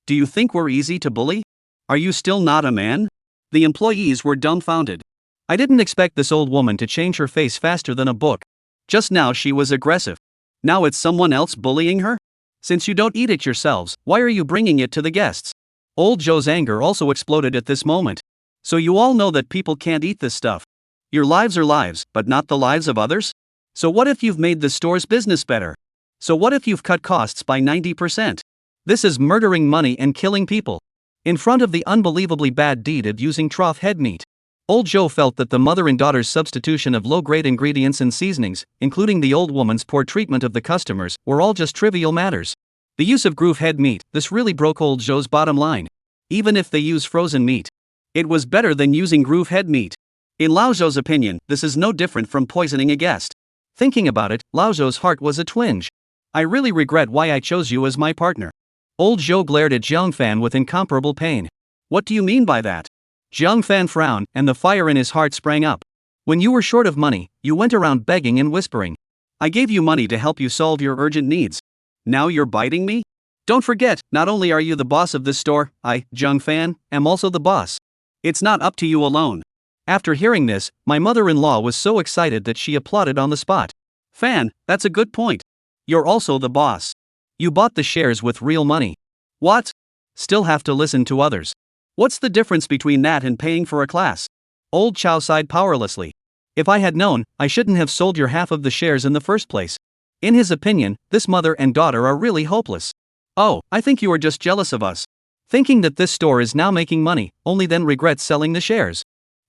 Do you think we're easy to bully? Are you still not a man? The employees were dumbfounded. I didn't expect this old woman to change her face faster than a book. Just now she was aggressive. Now it's someone else bullying her? Since you don't eat it yourselves, why are you bringing it to the guests? Old Joe's anger also exploded at this moment. So you all know that people can't eat this stuff. Your lives are lives, but not the lives of others? So what if you've made the store's business better? So what if you've cut costs by 90%? This is murdering money and killing people. In front of the unbelievably bad deed of using trough head meat. Old Joe felt that the mother and daughter's substitution of low-grade ingredients and seasonings, including the old woman's poor treatment of the customers, were all just trivial matters. The use of groove head meat, this really broke old Joe's bottom line. Even if they use frozen meat, it was better than using groove head meat. In Lao Zhou's opinion, this is no different from poisoning a guest. Thinking about it, Lao Zhou's heart was a twinge. I really regret why I chose you as my partner. Old Joe glared at Jiang Fan with incomparable pain. What do you mean by that? Jiang Fan frowned, and the fire in his heart sprang up. When you were short of money, you went around begging and whispering. I gave you money to help you solve your urgent needs. Now you're biting me? Don't forget, not only are you the boss of this store, I, Jiang Fan, am also the boss. It's not up to you alone. After hearing this, my mother-in-law was so excited that she applauded on the spot. Fan, that's a good point. You're also the boss. You bought the shares with real money. What? Still have to listen to others. What's the difference between that and paying for a class? Old Chow sighed powerlessly. If I had known, I shouldn't have sold your half of the shares in the first place. In his opinion, this mother and daughter are really hopeless. Oh, I think you are just jealous of us. Thinking that this store is now making money, only then regrets selling the shares.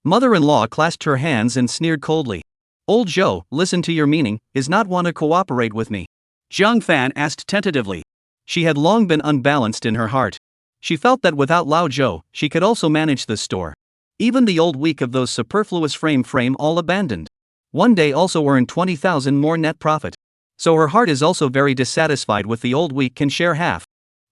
Mother-in-law clasped her hands and sneered coldly. Old Joe, listen to your meaning, is not want to cooperate with me. Jiang Fan asked tentatively. She had long been unbalanced in her heart. She felt that without Lao Zhou, she could also manage this store. Even the old week of those superfluous frame all abandoned. One day also earned 20,000 more net profit. So her heart is also very dissatisfied with the old week can share half.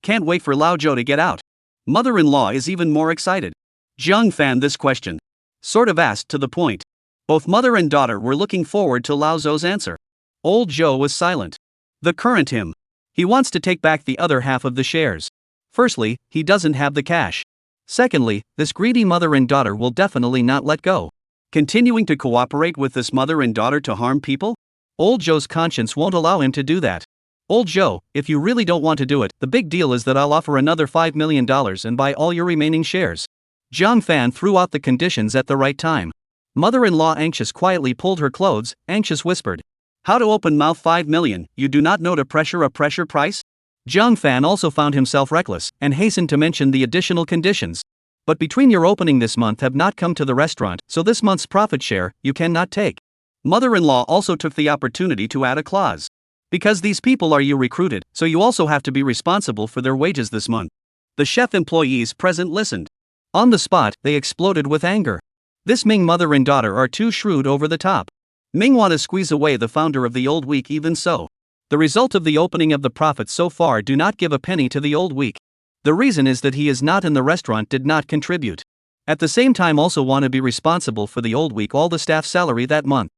Can't wait for Lao Zhou to get out. Mother-in-law is even more excited. Jiang Fan this question. Sort of asked to the point. Both mother and daughter were looking forward to Lao Zhou's answer. Old Joe was silent. The current him. He wants to take back the other half of the shares. Firstly, he doesn't have the cash. Secondly, this greedy mother and daughter will definitely not let go. Continuing to cooperate with this mother and daughter to harm people? Old Joe's conscience won't allow him to do that. Old Joe, if you really don't want to do it, the big deal is that I'll offer another $5 million and buy all your remaining shares. Jiang Fan threw out the conditions at the right time. Mother-in-law anxious quietly pulled her clothes, anxious whispered. How to open mouth 5 million, you do not know to pressure a pressure price? Jiang Fan also found himself reckless, and hastened to mention the additional conditions. But between your opening this month have not come to the restaurant, so this month's profit share, you cannot take. Mother-in-law also took the opportunity to add a clause. Because these people are you recruited, so you also have to be responsible for their wages this month. The chef employees present listened. On the spot, they exploded with anger. This Ming mother and daughter are too shrewd over the top. Ming want to squeeze away the founder of the old week even so. The result of the opening of the profits so far do not give a penny to the old week. The reason is that he is not in the restaurant did not contribute. At the same time also want to be responsible for the old week all the staff salary that month.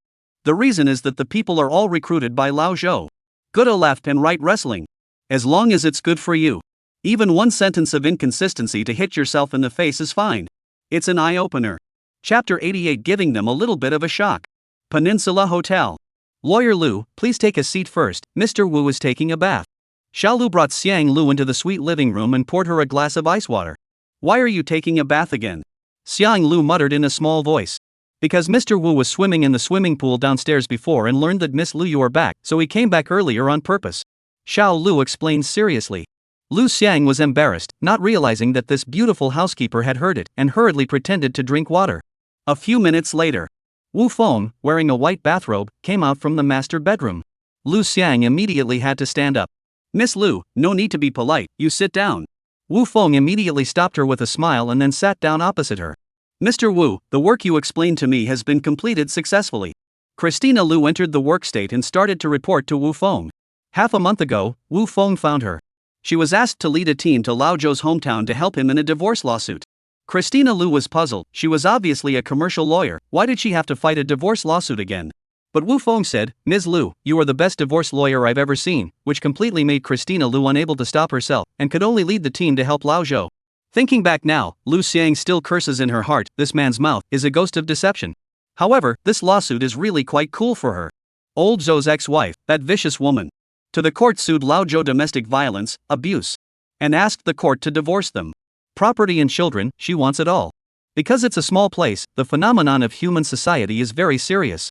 The reason is that the people are all recruited by Lao Zhou. Good a left and right wrestling. As long as it's good for you. Even one sentence of inconsistency to hit yourself in the face is fine. It's an eye-opener. Chapter 88 giving them a little bit of a shock. Peninsula Hotel. Lawyer Lu, please take a seat first, Mr. Wu is taking a bath. Xiao Lu brought Xiang Lu into the sweet living room and poured her a glass of ice water. Why are you taking a bath again? Xiang Lu muttered in a small voice. Because Mr. Wu was swimming in the swimming pool downstairs before and learned that Miss Lu you are back, so he came back earlier on purpose. Xiao Lu explained seriously. Lu Xiang was embarrassed, not realizing that this beautiful housekeeper had heard it, and hurriedly pretended to drink water. A few minutes later, Wu Feng, wearing a white bathrobe, came out from the master bedroom. Lu Xiang immediately had to stand up. Miss Lu, no need to be polite, you sit down. Wu Feng immediately stopped her with a smile and then sat down opposite her. Mr. Wu, the work you explained to me has been completed successfully. Christina Lu entered the workstate and started to report to Wu Feng. Half a month ago, Wu Feng found her. She was asked to lead a team to Lao Zhou's hometown to help him in a divorce lawsuit. Christina Lu was puzzled. She was obviously a commercial lawyer. Why did she have to fight a divorce lawsuit again? But Wu Feng said, "Ms. Lu, you are the best divorce lawyer I've ever seen," which completely made Christina Lu unable to stop herself and could only lead the team to help Lao Zhou. Thinking back now, Lu Xiang still curses in her heart. This man's mouth is a ghost of deception. However, this lawsuit is really quite cool for her. Old Zhou's ex-wife, that vicious woman. To the court sued Lao Zhou domestic violence, abuse, and asked the court to divorce them. Property and children, she wants it all. Because it's a small place, the phenomenon of human society is very serious.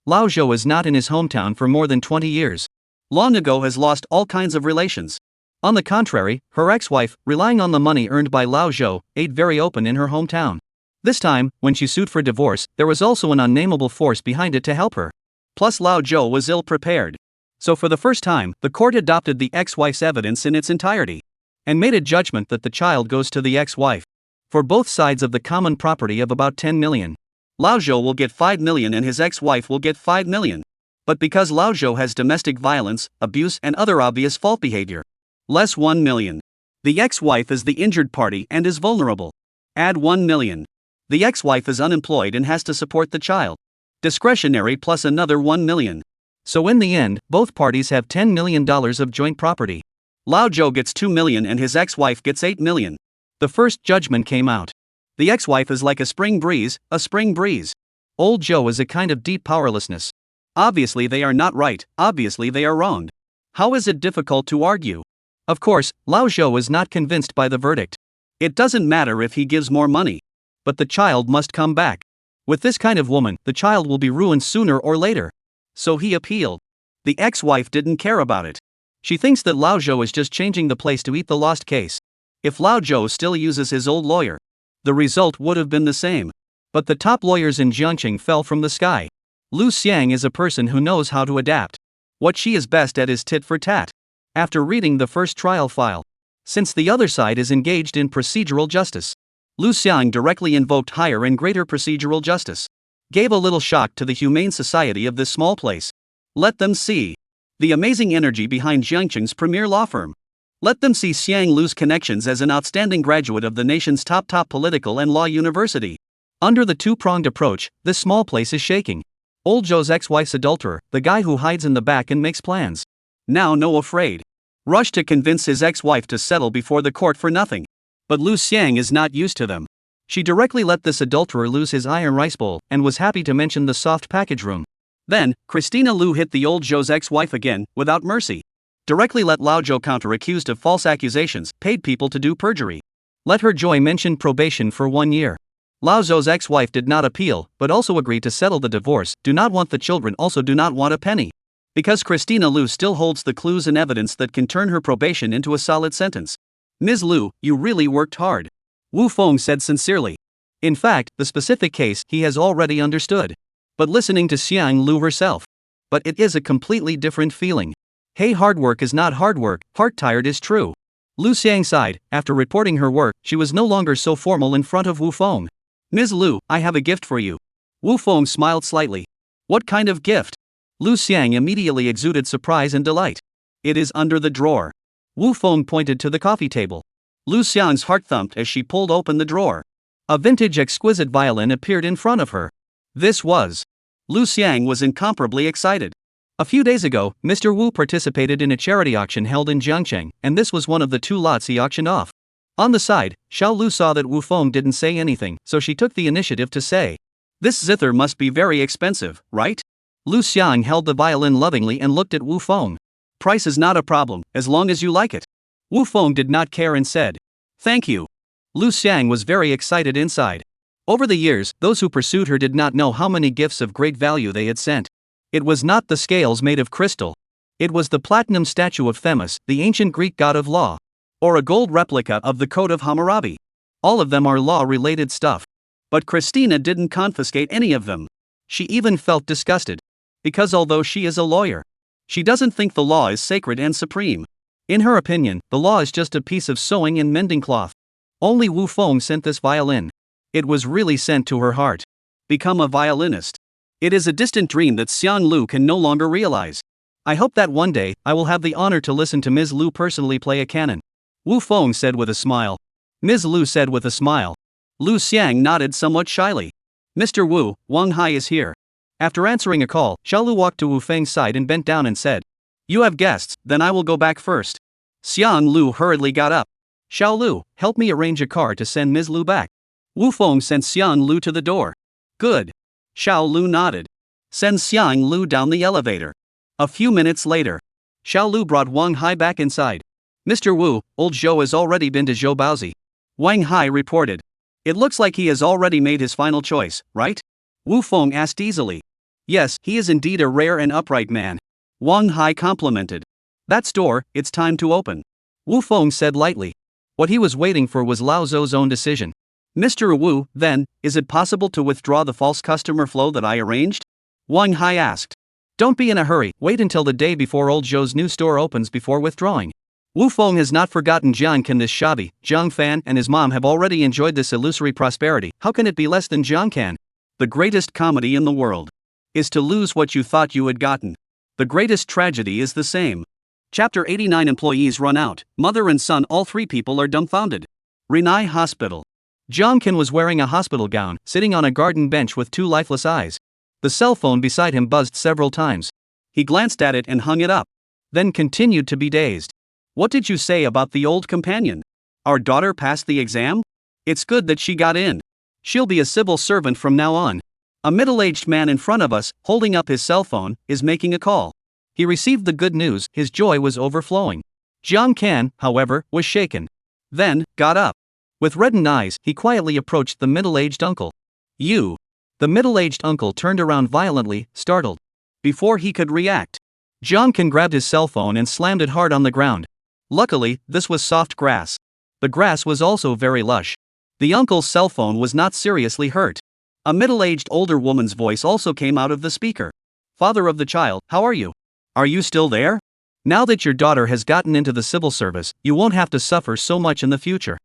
Lao Zhou is not in his hometown for more than 20 years. Long ago has lost all kinds of relations. On the contrary, her ex-wife, relying on the money earned by Lao Zhou, ate very open in her hometown. This time, when she sued for divorce, there was also an unnameable force behind it to help her. Plus Lao Zhou was ill-prepared. So for the first time, the court adopted the ex-wife's evidence in its entirety and made a judgment that the child goes to the ex-wife. For both sides of the common property of about 10 million. Lao Zhou will get 5 million and his ex-wife will get 5 million. But because Lao Zhou has domestic violence, abuse and other obvious fault behavior, less 1 million. The ex-wife is the injured party and is vulnerable. Add 1 million. The ex-wife is unemployed and has to support the child. Discretionary plus another 1 million. So in the end, both parties have $10 million of joint property. Lao Zhou gets 2 million and his ex-wife gets 8 million. The first judgment came out. The ex-wife is like a spring breeze, a spring breeze. Old Zhou is a kind of deep powerlessness. Obviously they are not right, obviously they are wrong. How is it difficult to argue? Of course, Lao Zhou is not convinced by the verdict. It doesn't matter if he gives more money. But the child must come back. With this kind of woman, the child will be ruined sooner or later. So he appealed. The ex-wife didn't care about it. She thinks that Lao Zhou is just changing the place to eat the lost case. If Lao Zhou still uses his old lawyer, the result would have been the same. But the top lawyers in Jiangqing fell from the sky. Lu Xiang is a person who knows how to adapt. What she is best at is tit for tat. After reading the first trial file, since the other side is engaged in procedural justice, Lu Xiang directly invoked higher and greater procedural justice. Gave a little shock to the humane society of this small place. Let them see the amazing energy behind Jiangqing's premier law firm. Let them see Xiang Lu's connections as an outstanding graduate of the nation's top political and law university. Under the two-pronged approach, this small place is shaking. Old Zhou's ex-wife's adulterer, the guy who hides in the back and makes plans. Now no afraid. Rushed to convince his ex-wife to settle before the court for nothing. But Lu Xiang is not used to them. She directly let this adulterer lose his iron rice bowl and was happy to mention the soft package room. Then, Christina Lu hit the old Zhou's ex-wife again, without mercy. Directly let Lao Zhou counter accused of false accusations, paid people to do perjury. Let her Joy mention probation for 1 year. Lao Zhou's ex-wife did not appeal, but also agreed to settle the divorce, do not want the children, also do not want a penny. Because Christina Lu still holds the clues and evidence that can turn her probation into a solid sentence. Ms. Lu, you really worked hard. Wu Feng said sincerely. In fact, the specific case he has already understood. But listening to Xiang Lu herself. But it is a completely different feeling. Hey, hard work is not hard work, heart tired is true. Lu Xiang sighed. After reporting her work, she was no longer so formal in front of Wu Feng. Ms. Lu, I have a gift for you. Wu Feng smiled slightly. What kind of gift? Lu Xiang immediately exuded surprise and delight. It is under the drawer. Wu Feng pointed to the coffee table. Lu Xiang's heart thumped as she pulled open the drawer. A vintage exquisite violin appeared in front of her. This was. Lu Xiang was incomparably excited. A few days ago, Mr. Wu participated in a charity auction held in Jiangqing, and this was one of the 2 lots he auctioned off. On the side, Xiao Lu saw that Wu Feng didn't say anything, so she took the initiative to say, "This zither must be very expensive, right?" Lu Xiang held the violin lovingly and looked at Wu Feng. "Price is not a problem, as long as you like it." Wu Feng did not care and said, "Thank you." Lu Xiang was very excited inside. Over the years, those who pursued her did not know how many gifts of great value they had sent. It was not the scales made of crystal. It was the platinum statue of Themis, the ancient Greek god of law. Or a gold replica of the Code of Hammurabi. All of them are law-related stuff. But Christina didn't confiscate any of them. She even felt disgusted. Because although she is a lawyer, she doesn't think the law is sacred and supreme. In her opinion, the law is just a piece of sewing and mending cloth. Only Wu Feng sent this violin. It was really sent to her heart. Become a violinist. It is a distant dream that Xiang Lu can no longer realize. I hope that one day, I will have the honor to listen to Ms. Lu personally play a canon. Wu Feng said with a smile. Ms. Lu said with a smile. Lu Xiang nodded somewhat shyly. Mr. Wu, Wang Hai is here. After answering a call, Xiao Lu walked to Wu Feng's side and bent down and said, You have guests, then I will go back first. Xiang Lu hurriedly got up. Xiao Lu, help me arrange a car to send Ms. Lu back. Wu Feng sent Xiang Lu to the door. Good. Xiao Lu nodded. Send Xiang Lu down the elevator. A few minutes later, Xiao Lu brought Wang Hai back inside. Mr. Wu, old Zhou has already been to Zhou Baozi. Wang Hai reported. It looks like he has already made his final choice, right? Wu Feng asked easily. Yes, he is indeed a rare and upright man. Wang Hai complimented. That's door, it's time to open. Wu Feng said lightly. What he was waiting for was Lao Zhou's own decision. Mr. Wu, then, is it possible to withdraw the false customer flow that I arranged? Wang Hai asked. Don't be in a hurry, wait until the day before old Zhou's new store opens before withdrawing. Wu Feng has not forgotten Jiang Kan. This shabby Jiang Fan and his mom have already enjoyed this illusory prosperity. How can it be less than Jiang Kan? The greatest comedy in the world is to lose what you thought you had gotten. The greatest tragedy is the same. Chapter 89. Employees run out. Mother and son, all three people are dumbfounded. Rinai Hospital. Jiang Kan was wearing a hospital gown, sitting on a garden bench with two lifeless eyes. The cell phone beside him buzzed several times. He glanced at it and hung it up. Then continued to be dazed. What did you say about the old companion? Our daughter passed the exam? It's good that she got in. She'll be a civil servant from now on. A middle-aged man in front of us, holding up his cell phone, is making a call. He received the good news, his joy was overflowing. Jiang Kan, however, was shaken. Then, got up. With reddened eyes, he quietly approached the middle-aged uncle. You. The middle-aged uncle turned around violently, startled. Before he could react, Jiang Kan grabbed his cell phone and slammed it hard on the ground. Luckily, this was soft grass. The grass was also very lush. The uncle's cell phone was not seriously hurt. A middle-aged older woman's voice also came out of the speaker. Father of the child, how are you? Are you still there? Now that your daughter has gotten into the civil service, you won't have to suffer so much in the future.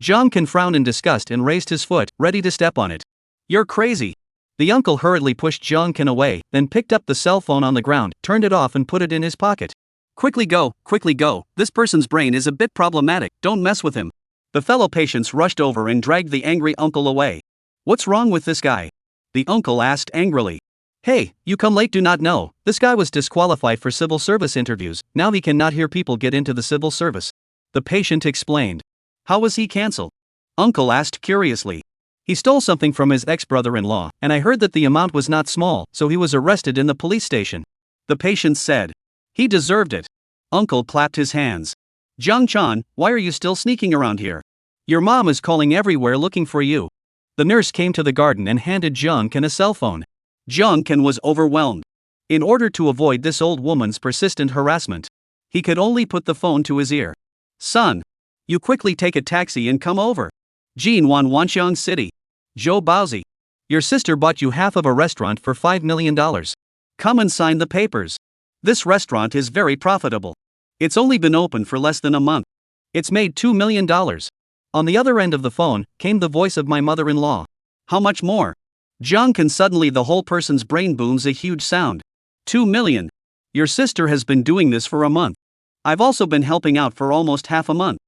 Jiang Kan frowned in disgust and raised his foot, ready to step on it. You're crazy. The uncle hurriedly pushed Jiang Kan away, then picked up the cell phone on the ground, turned it off and put it in his pocket. Quickly go, this person's brain is a bit problematic, don't mess with him. The fellow patients rushed over and dragged the angry uncle away. What's wrong with this guy? The uncle asked angrily. Hey, you come late do not know, this guy was disqualified for civil service interviews, now he cannot hear people get into the civil service. The patient explained. How was he cancelled? Uncle asked curiously. He stole something from his ex-brother-in-law, and I heard that the amount was not small, so he was arrested in the police station. The patient said. He deserved it. Uncle clapped his hands. Jiang Chan, why are you still sneaking around here? Your mom is calling everywhere looking for you. The nurse came to the garden and handed Jiang Kan a cell phone. Jiang Kan was overwhelmed. In order to avoid this old woman's persistent harassment, he could only put the phone to his ear. Son, you quickly take a taxi and come over. Jinwan Wanxiang City. Zhou Baozi. Your sister bought you half of a restaurant for $5 million. Come and sign the papers. This restaurant is very profitable. It's only been open for less than a month. It's made $2 million. On the other end of the phone came the voice of my mother-in-law. How much more? Jiang Kan. Suddenly the whole person's brain booms a huge sound. 2 million. Your sister has been doing this for a month. I've also been helping out for almost half a month.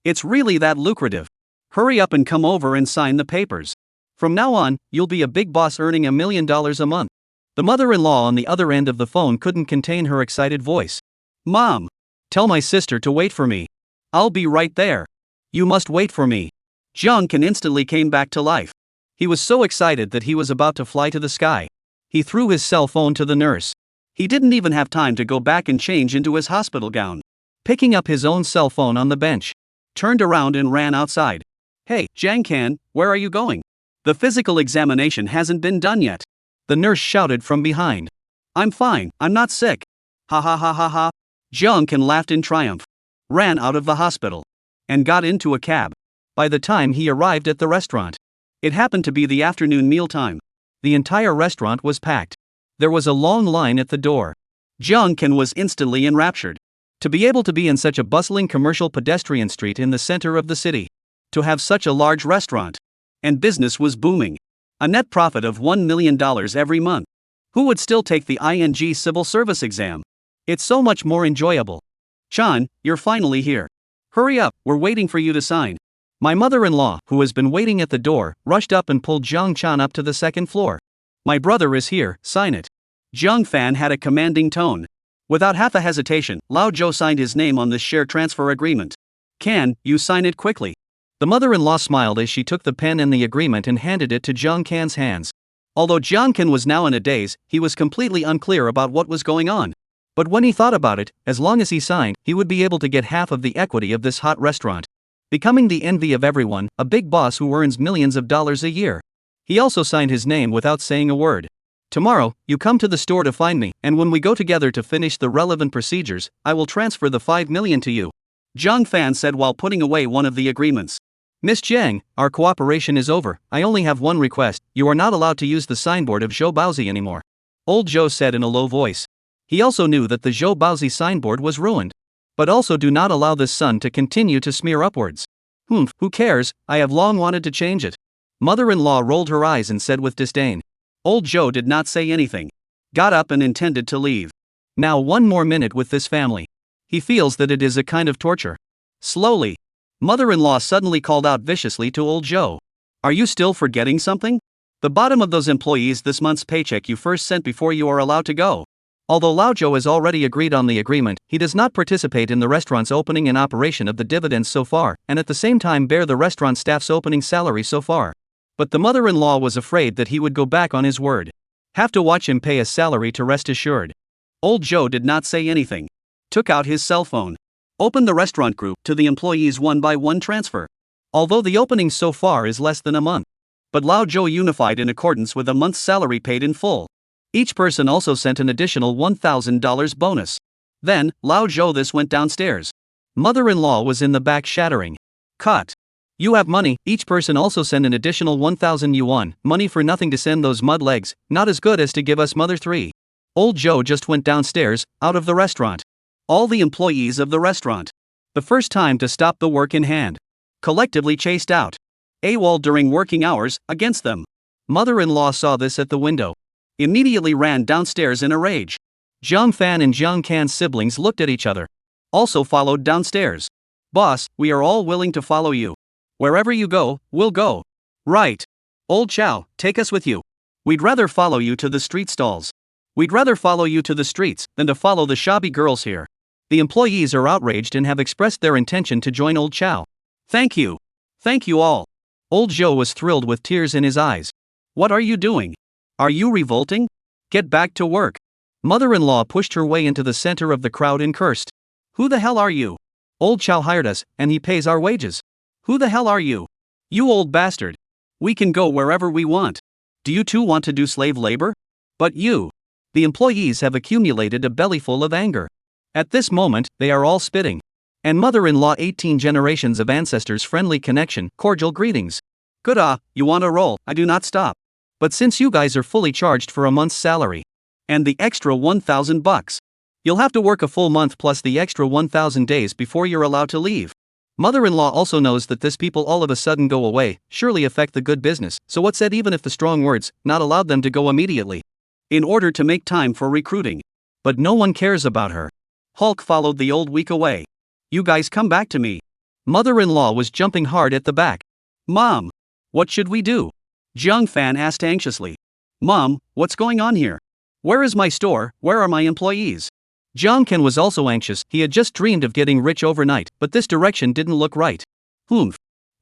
It's really that lucrative. Hurry up and come over and sign the papers. From now on, you'll be a big boss earning $1 million a month. The mother-in-law on the other end of the phone couldn't contain her excited voice. Mom! Tell my sister to wait for me. I'll be right there. You must wait for me. Jiang Kan instantly came back to life. He was so excited that he was about to fly to the sky. He threw his cell phone to the nurse. He didn't even have time to go back and change into his hospital gown. Picking up his own cell phone on the bench, turned around and ran outside. Hey, Jiang Kan, where are you going? The physical examination hasn't been done yet. The nurse shouted from behind. I'm fine, I'm not sick. Ha ha ha ha ha. Jiang Kan laughed in triumph, ran out of the hospital, and got into a cab. By the time he arrived at the restaurant, it happened to be the afternoon mealtime. The entire restaurant was packed. There was a long line at the door. Jiang Kan was instantly enraptured. To be able to be in such a bustling commercial pedestrian street in the center of the city. To have such a large restaurant. and business was booming. A net profit of $1 million every month. Who would still take the ING civil service exam? It's so much more enjoyable. Chan, you're finally here. Hurry up, we're waiting for you to sign. My mother-in-law, who has been waiting at the door, rushed up and pulled Jiang Chan up to the second floor. My brother is here, sign it. Jiang Fan had a commanding tone. Without half a hesitation, Lao Zhou signed his name on this share transfer agreement. Can you sign it quickly? The mother-in-law smiled as she took the pen and the agreement and handed it to Jiang Can's hands. Although Jiang Can was now in a daze, he was completely unclear about what was going on. But when he thought about it, as long as he signed, he would be able to get half of the equity of this hot restaurant. Becoming the envy of everyone, a big boss who earns millions of dollars a year. He also signed his name without saying a word. Tomorrow, you come to the store to find me, and when we go together to finish the relevant procedures, I will transfer the 5 million to you. Jiang Fan said while putting away one of the agreements. Miss Jiang, our cooperation is over. I only have one request. You are not allowed to use the signboard of Zhou Baozi anymore. Old Zhou said in a low voice. He also knew that the Zhou Baozi signboard was ruined. But also do not allow this sun to continue to smear upwards. Who cares, I have long wanted to change it. Mother-in-law rolled her eyes and said with disdain. Old Zhou did not say anything. Got up and intended to leave. Now one more minute with this family. He feels that it is a kind of torture. Slowly. Mother-in-law suddenly called out viciously to old Zhou. Are you still forgetting something? The bottom of those employees this month's paycheck you first sent before you are allowed to go. Although Lao Zhou has already agreed on the agreement, he does not participate in the restaurant's opening and operation of the dividends so far, and at the same time bear the restaurant staff's opening salary so far. But the mother-in-law was afraid that he would go back on his word. Have to watch him pay a salary to rest assured. Old Zhou did not say anything. Took out his cell phone. Opened the restaurant group to the employees one by one transfer. Although the opening so far is less than a month. But Lao Zhou unified in accordance with a month's salary paid in full. Each person also sent an additional $1,000 bonus. Then, Lao Zhou this went downstairs. Mother-in-law was in the back shattering. Cut. You have money, each person also sent an additional 1,000 yuan, money for nothing to send those mud legs, not as good as to give us mother 3. Old Zhou just went downstairs, out of the restaurant. All the employees of the restaurant. The first time to stop the work in hand. Collectively chased out. AWOL during working hours, against them. Mother-in-law saw this at the window. Immediately ran downstairs in a rage. Jiang Fan and Jiang Can's siblings looked at each other. Also followed downstairs. Boss, we are all willing to follow you. Wherever you go, we'll go. Right. Old Chow, take us with you. We'd rather follow you to the street stalls. We'd rather follow you to the streets than to follow the shabby girls here. The employees are outraged and have expressed their intention to join Old Chow. Thank you. Thank you all. Old Zhou was thrilled with tears in his eyes. What are you doing? Are you revolting? Get back to work. Mother-in-law pushed her way into the center of the crowd and cursed. Who the hell are you? Old Chow hired us, and he pays our wages. Who the hell are you? You old bastard. We can go wherever we want. Do you too want to do slave labor? But you. The employees have accumulated a bellyful of anger. At this moment, they are all spitting. And mother-in-law 18 generations of ancestors friendly connection, cordial greetings. Good you want a roll, I do not stop. But since you guys are fully charged for a month's salary. And the extra 1,000 bucks. You'll have to work a full month plus the extra 1,000 days before you're allowed to leave. Mother-in-law also knows that this people all of a sudden go away, surely affect the good business, so what said even if the strong words, not allowed them to go immediately. In order to make time for recruiting. But no one cares about her. Hulk followed the old week away. You guys come back to me. Mother-in-law was jumping hard at the back. Mom. What should we do? Jiang Fan asked anxiously. Mom, what's going on here? Where is my store, where are my employees? Jiang Can was also anxious, he had just dreamed of getting rich overnight, but this direction didn't look right.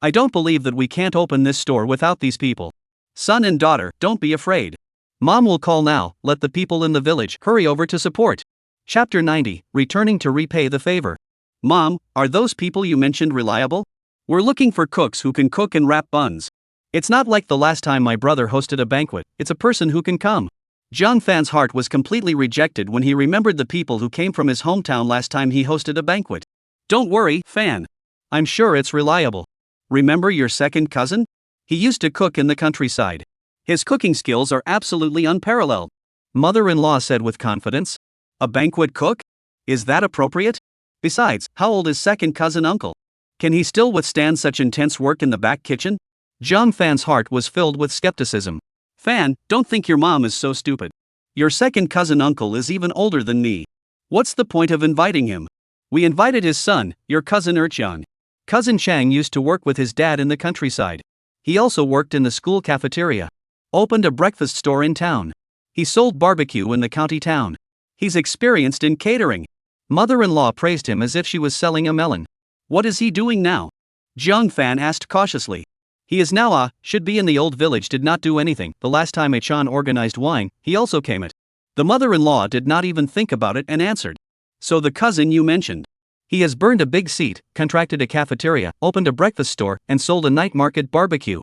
I don't believe that we can't open this store without these people. Son and daughter, don't be afraid. Mom will call now, let the people in the village hurry over to support. Chapter 90, Returning to repay the favor. Mom, are those people you mentioned reliable? We're looking for cooks who can cook and wrap buns. It's not like the last time my brother hosted a banquet, it's a person who can come. Jiang Fan's heart was completely rejected when he remembered the people who came from his hometown last time he hosted a banquet. Don't worry, Fan. I'm sure it's reliable. Remember your second cousin? He used to cook in the countryside. His cooking skills are absolutely unparalleled. Mother-in-law said with confidence. A banquet cook? Is that appropriate? Besides, how old is second cousin uncle? Can he still withstand such intense work in the back kitchen? Zhang Fan's heart was filled with skepticism. Fan, don't think your mom is so stupid. Your second cousin uncle is even older than me. What's the point of inviting him? We invited his son, your cousin Erchan. Cousin Chang used to work with his dad in the countryside. He also worked in the school cafeteria. Opened a breakfast store in town. He sold barbecue in the county town. He's experienced in catering. Mother-in-law praised him as if she was selling a melon. What is he doing now? Zhang Fan asked cautiously. He is now should be in the old village. Did not do anything. The last time Achan organized wine, he also came it. The mother-in-law did not even think about it and answered. So the cousin you mentioned. He has burned a big seat, contracted a cafeteria, opened a breakfast store, and sold a night market barbecue.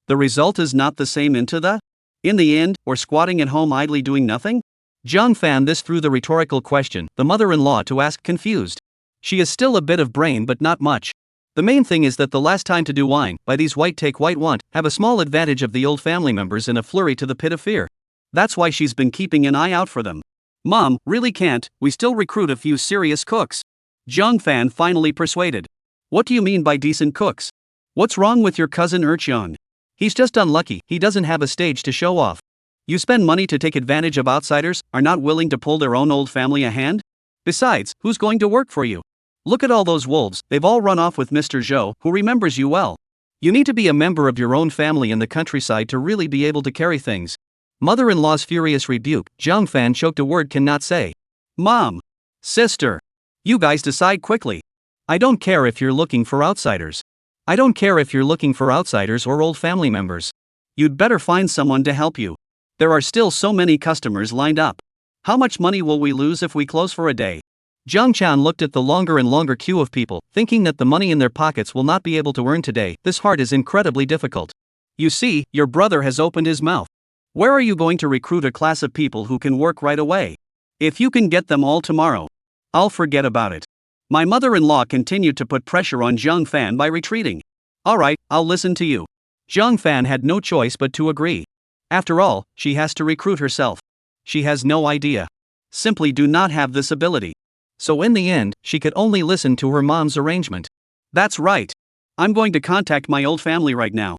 The result is not the same in the end, or squatting at home idly doing nothing? Zhang Fan this through the rhetorical question, the mother-in-law to ask confused. She is still a bit of brain but not much. The main thing is that the last time to do wine, by these white take white want, have a small advantage of the old family members in a flurry to the pit of fear. That's why she's been keeping an eye out for them. Mom, really can't, we still recruit a few serious cooks. Zhang Fan finally persuaded. What do you mean by decent cooks? What's wrong with your cousin Erchan? He's just unlucky, he doesn't have a stage to show off. You spend money to take advantage of outsiders, are not willing to pull their own old family a hand? Besides, who's going to work for you? Look at all those wolves, they've all run off with Mr. Zhou, who remembers you well. You need to be a member of your own family in the countryside to really be able to carry things. Mother-in-law's furious rebuke, Zhang Fan choked a word cannot say. Mom. Sister. You guys decide quickly. I don't care if you're looking for outsiders. I don't care if you're looking for outsiders or old family members. You'd better find someone to help you. There are still so many customers lined up. How much money will we lose if we close for a day? Zhang Chan looked at the longer and longer queue of people, thinking that the money in their pockets will not be able to earn today. This hard is incredibly difficult. You see, your brother has opened his mouth. Where are you going to recruit a class of people who can work right away? If you can get them all tomorrow, I'll forget about it. My mother-in-law continued to put pressure on Zhang Fan by retreating. Alright, I'll listen to you. Zhang Fan had no choice but to agree. After all, she has to recruit herself. She has no idea. Simply do not have this ability. So in the end, she could only listen to her mom's arrangement. That's right. I'm going to contact my old family right now.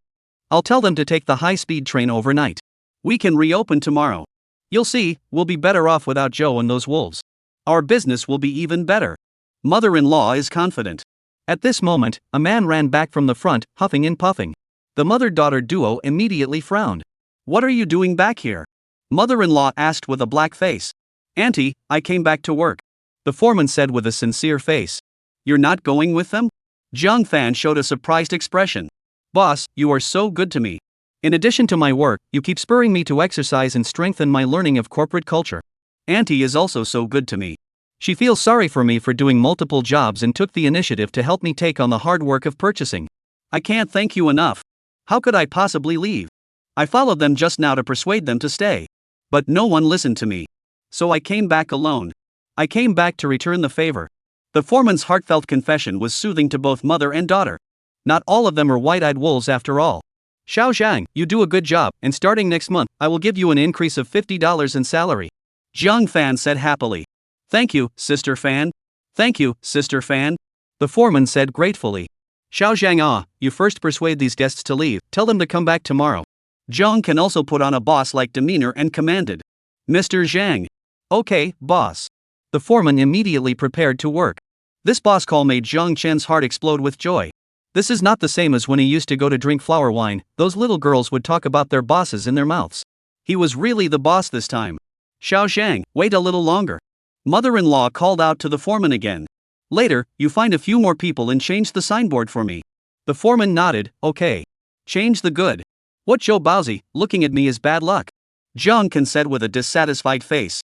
I'll tell them to take the high-speed train overnight. We can reopen tomorrow. You'll see, we'll be better off without Joe and those wolves. Our business will be even better. Mother-in-law is confident. At this moment, a man ran back from the front, huffing and puffing. The mother-daughter duo immediately frowned. What are you doing back here? Mother-in-law asked with a black face. Auntie, I came back to work. The foreman said with a sincere face. You're not going with them? Zhang Fan showed a surprised expression. Boss, you are so good to me. In addition to my work, you keep spurring me to exercise and strengthen my learning of corporate culture. Auntie is also so good to me. She feels sorry for me for doing multiple jobs and took the initiative to help me take on the hard work of purchasing. I can't thank you enough. How could I possibly leave? I followed them just now to persuade them to stay. But no one listened to me. So I came back alone. I came back to return the favor. The foreman's heartfelt confession was soothing to both mother and daughter. Not all of them are white-eyed wolves after all. Xiao Zhang, you do a good job, and starting next month, I will give you an increase of $50 in salary. Zhang Fan said happily. Thank you, Sister Fan. Thank you, Sister Fan. The foreman said gratefully. Xiao Zhang, you first persuade these guests to leave, tell them to come back tomorrow. Zhang can also put on a boss-like demeanor and commanded. Mr. Zhang. Okay, boss. The foreman immediately prepared to work. This boss call made Zhang Chen's heart explode with joy. This is not the same as when he used to go to drink flower wine, those little girls would talk about their bosses in their mouths. He was really the boss this time. Xiao Zhang, wait a little longer. Mother-in-law called out to the foreman again. Later, you find a few more people and change the signboard for me. The foreman nodded, okay. Change the good. What Zhou Baozi, looking at me is bad luck. Zhang Can said with a dissatisfied face.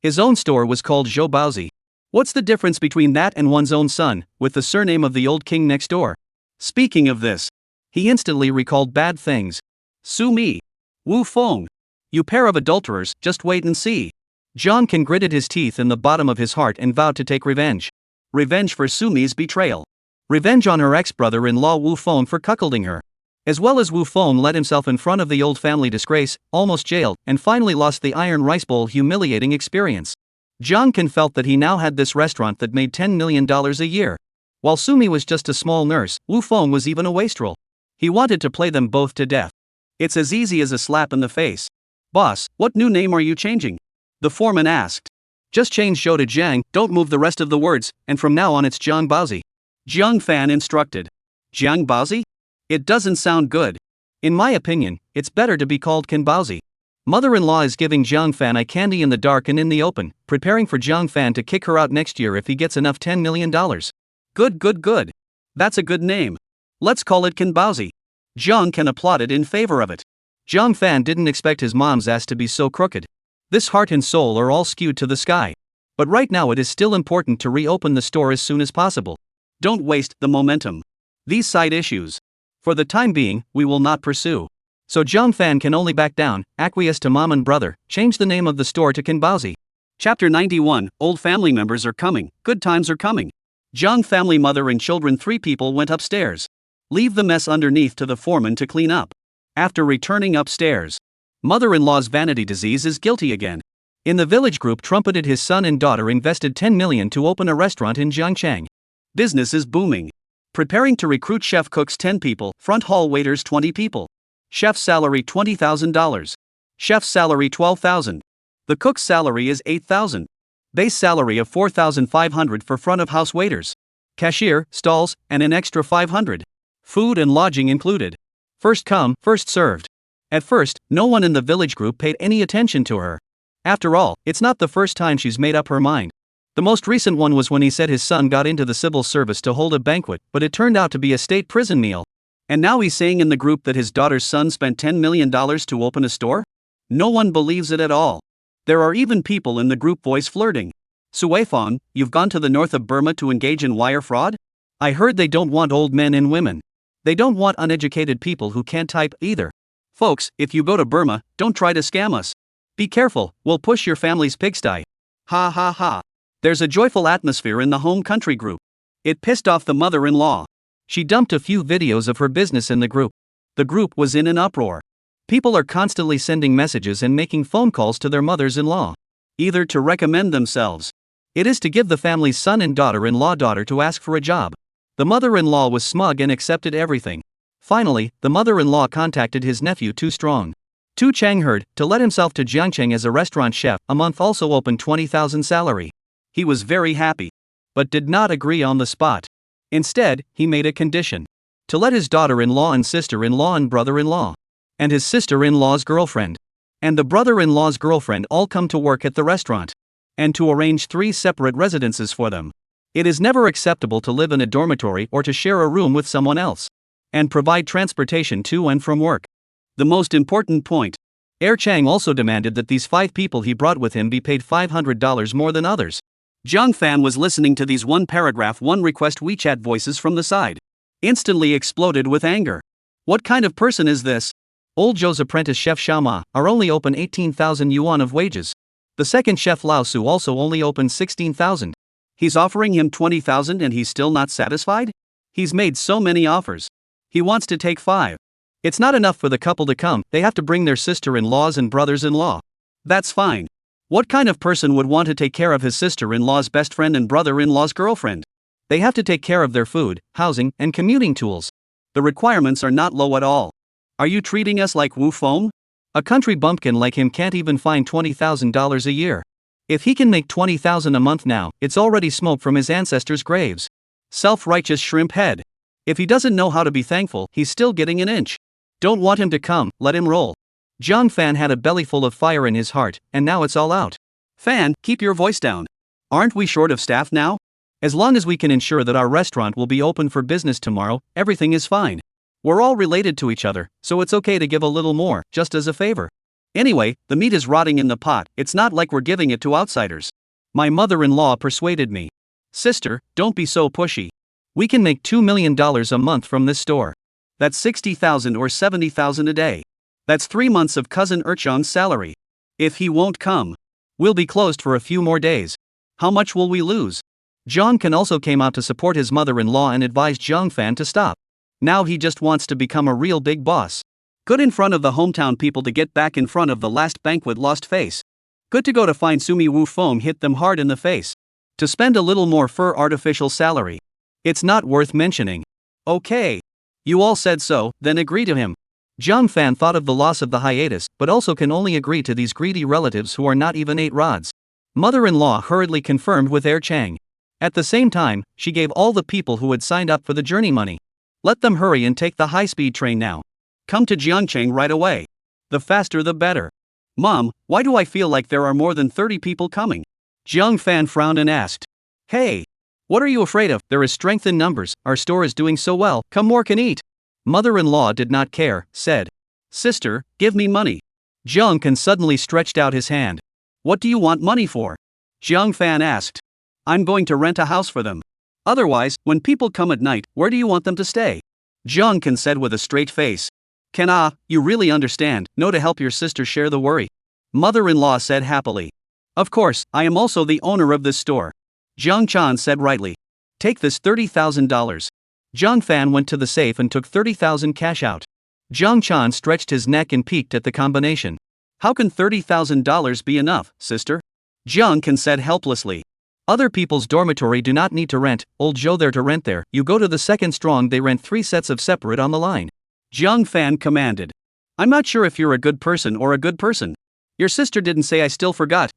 His own store was called Zhou Baozi. What's the difference between that and one's own son, with the surname of the old king next door? Speaking of this, he instantly recalled bad things. Su Mi. Wu Feng. You pair of adulterers, just wait and see. Zhang Can gritted his teeth in the bottom of his heart and vowed to take revenge. Revenge for Su Mi's betrayal. Revenge on her ex-brother-in-law Wu Feng for cuckolding her. As well as Wu Feng let himself in front of the old family disgrace, almost jailed, and finally lost the iron rice bowl humiliating experience. Zhang Can felt that he now had this restaurant that made $10 million a year. While Sumi was just a small nurse, Wu Feng was even a wastrel. He wanted to play them both to death. It's as easy as a slap in the face. Boss, what new name are you changing? The foreman asked. Just change Zhou to Jiang, don't move the rest of the words, and from now on it's Jiang Baozi. Jiang Fan instructed. Jiang Baozi? It doesn't sound good. In my opinion, it's better to be called Qin Baozi. Mother-in-law is giving Jiang Fan eye candy in the dark and in the open, preparing for Jiang Fan to kick her out next year if he gets enough $10 million. Good. That's a good name. Let's call it Qin Baozi. Jiang Can applauded in favor of it. Jiang Fan didn't expect his mom's ass to be so crooked. This heart and soul are all skewed to the sky. But right now it is still important to reopen the store as soon as possible. Don't waste the momentum. These side issues, for the time being, we will not pursue. So Jiang Fan can only back down, acquiesce to mom and brother, change the name of the store to Qin Baozi. Chapter 91, Old family members are coming, good times are coming. Jiang family mother and children 3 people went upstairs. Leave the mess underneath to the foreman to clean up. After returning upstairs, mother-in-law's vanity disease is guilty again. In the village group trumpeted his son and daughter invested 10 million to open a restaurant in Jiangchang. Business is booming. Preparing to recruit chef cooks 10 people, front hall waiters 20 people. Chef's salary $20,000. Chef's salary $12,000. The cook's salary is $8,000. Base salary of $4,500 for front of house waiters. Cashier, stalls, and an extra $500. Food and lodging included. First come, first served. At first, no one in the village group paid any attention to her. After all, it's not the first time she's made up her mind. The most recent one was when he said his son got into the civil service to hold a banquet, but it turned out to be a state prison meal. And now he's saying in the group that his daughter's son spent $10 million to open a store? No one believes it at all. There are even people in the group voice flirting. Suifong, you've gone to the north of Burma to engage in wire fraud? I heard they don't want old men and women. They don't want uneducated people who can't type either. Folks, if you go to Burma, don't try to scam us. Be careful, we'll push your family's pigsty. Ha ha ha. There's a joyful atmosphere in the home country group. It pissed off the mother-in-law. She dumped a few videos of her business in the group. The group was in an uproar. People are constantly sending messages and making phone calls to their mothers-in-law. Either to recommend themselves. It is to give the family's son and daughter-in-law daughter to ask for a job. The mother-in-law was smug and accepted everything. Finally, the mother-in-law contacted his nephew Tu Strong. Tu Changheard, to let himself to Jiangcheng as a restaurant chef, a month also opened 20,000 salary. He was very happy. But did not agree on the spot. Instead, he made a condition. To let his daughter-in-law and sister-in-law and brother-in-law. And his sister-in-law's girlfriend. And the brother-in-law's girlfriend all come to work at the restaurant. And to arrange 3 separate residences for them. It is never acceptable to live in a dormitory or to share a room with someone else. And provide transportation to and from work. The most important point. Air Chang also demanded that these 5 people he brought with him be paid $500 more than others. Jiang Fan was listening to these one request WeChat voices from the side. Instantly exploded with anger. What kind of person is this? Old Zhou's apprentice chef Xiaoma are only open 18,000 yuan of wages. The second chef Lao Su also only opened 16,000. He's offering him 20,000 and he's still not satisfied? He's made so many offers. He wants to take 5. It's not enough for the couple to come, they have to bring their sister-in-laws and brothers-in-law. That's fine. What kind of person would want to take care of his sister-in-law's best friend and brother-in-law's girlfriend? They have to take care of their food, housing, and commuting tools. The requirements are not low at all. Are you treating us like Wu Feng? A country bumpkin like him can't even find $20,000 a year. If he can make $20,000 a month now, it's already smoke from his ancestors' graves. Self-righteous shrimp head. If he doesn't know how to be thankful, he's still getting an inch. Don't want him to come, let him roll. Jiang Fan had a belly full of fire in his heart, and now it's all out. Fan, keep your voice down. Aren't we short of staff now? As long as we can ensure that our restaurant will be open for business tomorrow, everything is fine. We're all related to each other, so it's okay to give a little more, just as a favor. Anyway, the meat is rotting in the pot, it's not like we're giving it to outsiders. My mother-in-law persuaded me. Sister, don't be so pushy. We can make $2 million a month from this store. That's 60,000 or 70,000 a day. That's 3 months of cousin Erchong's salary. If he won't come, we'll be closed for a few more days. How much will we lose? Jiang Can also came out to support his mother-in-law and advised Jiang Fan to stop. Now he just wants to become a real big boss. Good in front of the hometown people to get back in front of the last banquet lost face. Good to go to find Sumi Wu Feng hit them hard in the face. To spend a little more for artificial salary. It's not worth mentioning. Okay. You all said so, then agree to him. Jiang Fan thought of the loss of the hiatus, but also can only agree to these greedy relatives who are not even 8 rods. Mother-in-law hurriedly confirmed with Air Chang. At the same time, she gave all the people who had signed up for the journey money. Let them hurry and take the high-speed train now. Come to Jiangcheng right away. The faster the better. Mom, why do I feel like there are more than 30 people coming? Jiang Fan frowned and asked. Hey! What are you afraid of? There is strength in numbers, our store is doing so well, come more can eat. Mother-in-law did not care, said. Sister, give me money. Jiang Kan suddenly stretched out his hand. What do you want money for? Jiang Fan asked. I'm going to rent a house for them. Otherwise, when people come at night, where do you want them to stay? Jiang Kan said with a straight face. You really understand, no to help your sister share the worry. Mother-in-law said happily. Of course, I am also the owner of this store. Jiang Chan said rightly. Take this $30,000. Jiang Fan went to the safe and took 30,000 cash out. Jiang Chan stretched his neck and peeked at the combination. How can $30,000 be enough, sister? Jiang Kan said helplessly. Other people's dormitory do not need to rent, old Joe there to rent there, you go to the second strong they rent 3 sets of separate on the line. Jiang Fan commanded. I'm not sure if you're a good person or a good person. Your sister didn't say I still forgot,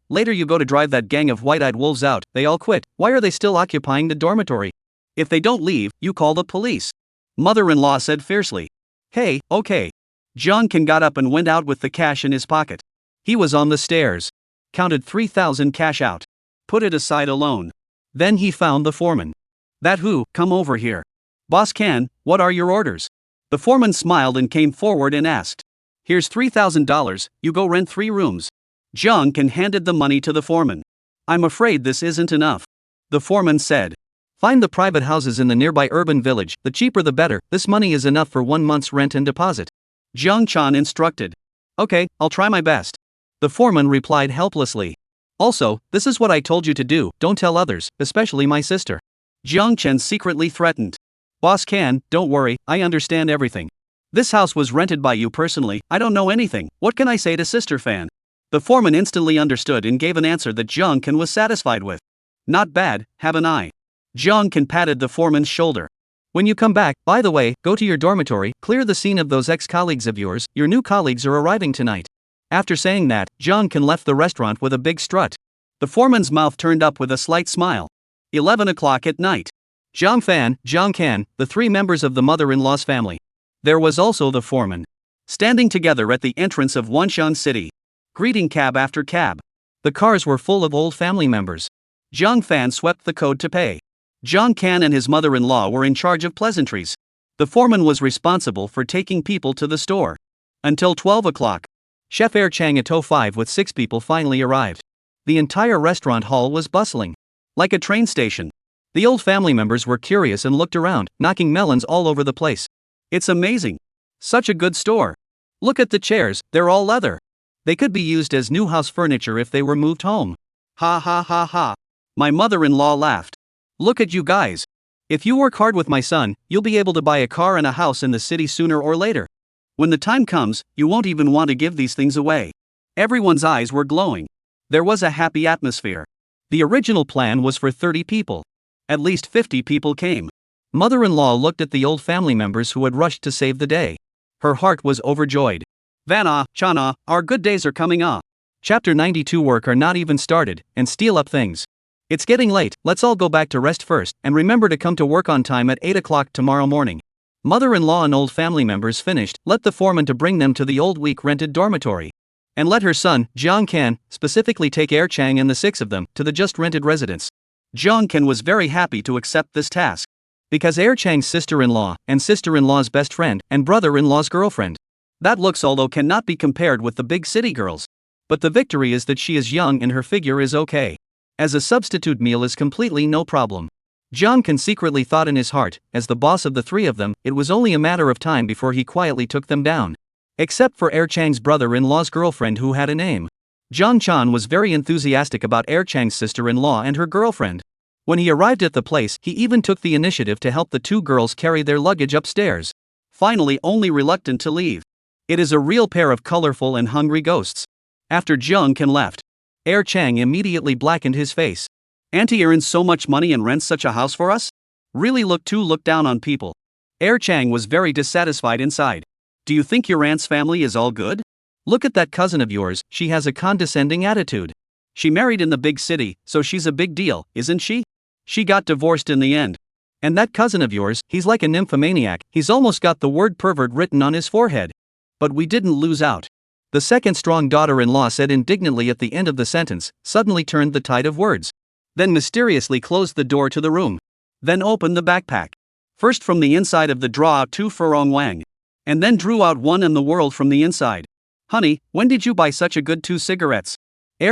later you go to drive that gang of white-eyed wolves out, they all quit, why are they still occupying the dormitory? If they don't leave, you call the police. Mother-in-law said fiercely. Hey, okay. Jiang Kan got up and went out with the cash in his pocket. He was on the stairs. Counted 3,000 cash out. Put it aside alone. Then he found the foreman. That who, come over here. Boss Kan, what are your orders? The foreman smiled and came forward and asked. Here's $3,000, you go rent 3 rooms. Jiang Kan handed the money to the foreman. I'm afraid this isn't enough. The foreman said. Find the private houses in the nearby urban village, the cheaper the better, this money is enough for 1 month's rent and deposit. Jiang Chan instructed. Okay, I'll try my best. The foreman replied helplessly. Also, this is what I told you to do, don't tell others, especially my sister. Jiang Chen secretly threatened. Boss Kan, don't worry, I understand everything. This house was rented by you personally, I don't know anything, what can I say to Sister Fan? The foreman instantly understood and gave an answer that Jiang Kan was satisfied with. Not bad, have an eye. Jiang Kan patted the foreman's shoulder. When you come back, by the way, go to your dormitory, clear the scene of those ex-colleagues of yours, your new colleagues are arriving tonight. After saying that, Jiang Kan left the restaurant with a big strut. The foreman's mouth turned up with a slight smile. 11 o'clock at night. Jiang Fan, Jiang Kan, the 3 members of the mother-in-law's family. There was also the foreman. Standing together at the entrance of Wanshan City. Greeting cab after cab. The cars were full of old family members. Jiang Fan swept the code to pay. Jiang Kan and his mother-in-law were in charge of pleasantries. The foreman was responsible for taking people to the store. Until 12 o'clock. Chef Air Chang at 05 with 6 people finally arrived. The entire restaurant hall was bustling. Like a train station. The old family members were curious and looked around, knocking melons all over the place. It's amazing. Such a good store. Look at the chairs, they're all leather. They could be used as new house furniture if they were moved home. Ha ha ha ha. My mother-in-law laughed. Look at you guys. If you work hard with my son, you'll be able to buy a car and a house in the city sooner or later. When the time comes, you won't even want to give these things away. Everyone's eyes were glowing. There was a happy atmosphere. The original plan was for 30 people. At least 50 people came. Mother-in-law looked at the old family members who had rushed to save the day. Her heart was overjoyed. Vanna, Chana, our good days are coming up. Chapter 92 work are not even started, and steal up things. It's getting late, let's all go back to rest first, and remember to come to work on time at 8 o'clock tomorrow morning. Mother-in-law and old family members finished, let the foreman to bring them to the old week-rented dormitory. And let her son, Jiang Kan, specifically take Air Chang and the 6 of them, to the just-rented residence. Jiang Kan was very happy to accept this task. Because Air Chang's sister-in-law, and sister-in-law's best friend, and brother-in-law's girlfriend. That looks although cannot be compared with the big city girls. But the victory is that she is young and her figure is okay. As a substitute meal is completely no problem. Jiang Kan secretly thought in his heart, as the boss of the 3 of them, it was only a matter of time before he quietly took them down. Except for Air Chang's brother-in-law's girlfriend who had a name. Jiang Chan was very enthusiastic about Air Chang's sister-in-law and her girlfriend. When he arrived at the place, he even took the initiative to help the 2 girls carry their luggage upstairs. Finally only reluctant to leave. It is a real pair of colorful and hungry ghosts. After Jiang Kan left, Air Chang immediately blackened his face. Auntie earns so much money and rents such a house for us? Really look down on people. Chang was very dissatisfied inside. Do you think your aunt's family is all good? Look at that cousin of yours, she has a condescending attitude. She married in the big city, so she's a big deal, isn't she? She got divorced in the end. And that cousin of yours, he's like a nymphomaniac, he's almost got the word pervert written on his forehead. But we didn't lose out. The second strong daughter-in-law said indignantly at the end of the sentence, suddenly turned the tide of words. Then mysteriously closed the door to the room. Then opened the backpack. First from the inside of the drawer out 2 furong wang. And then drew out 1 in the world from the inside. Honey, when did you buy such a good 2 cigarettes?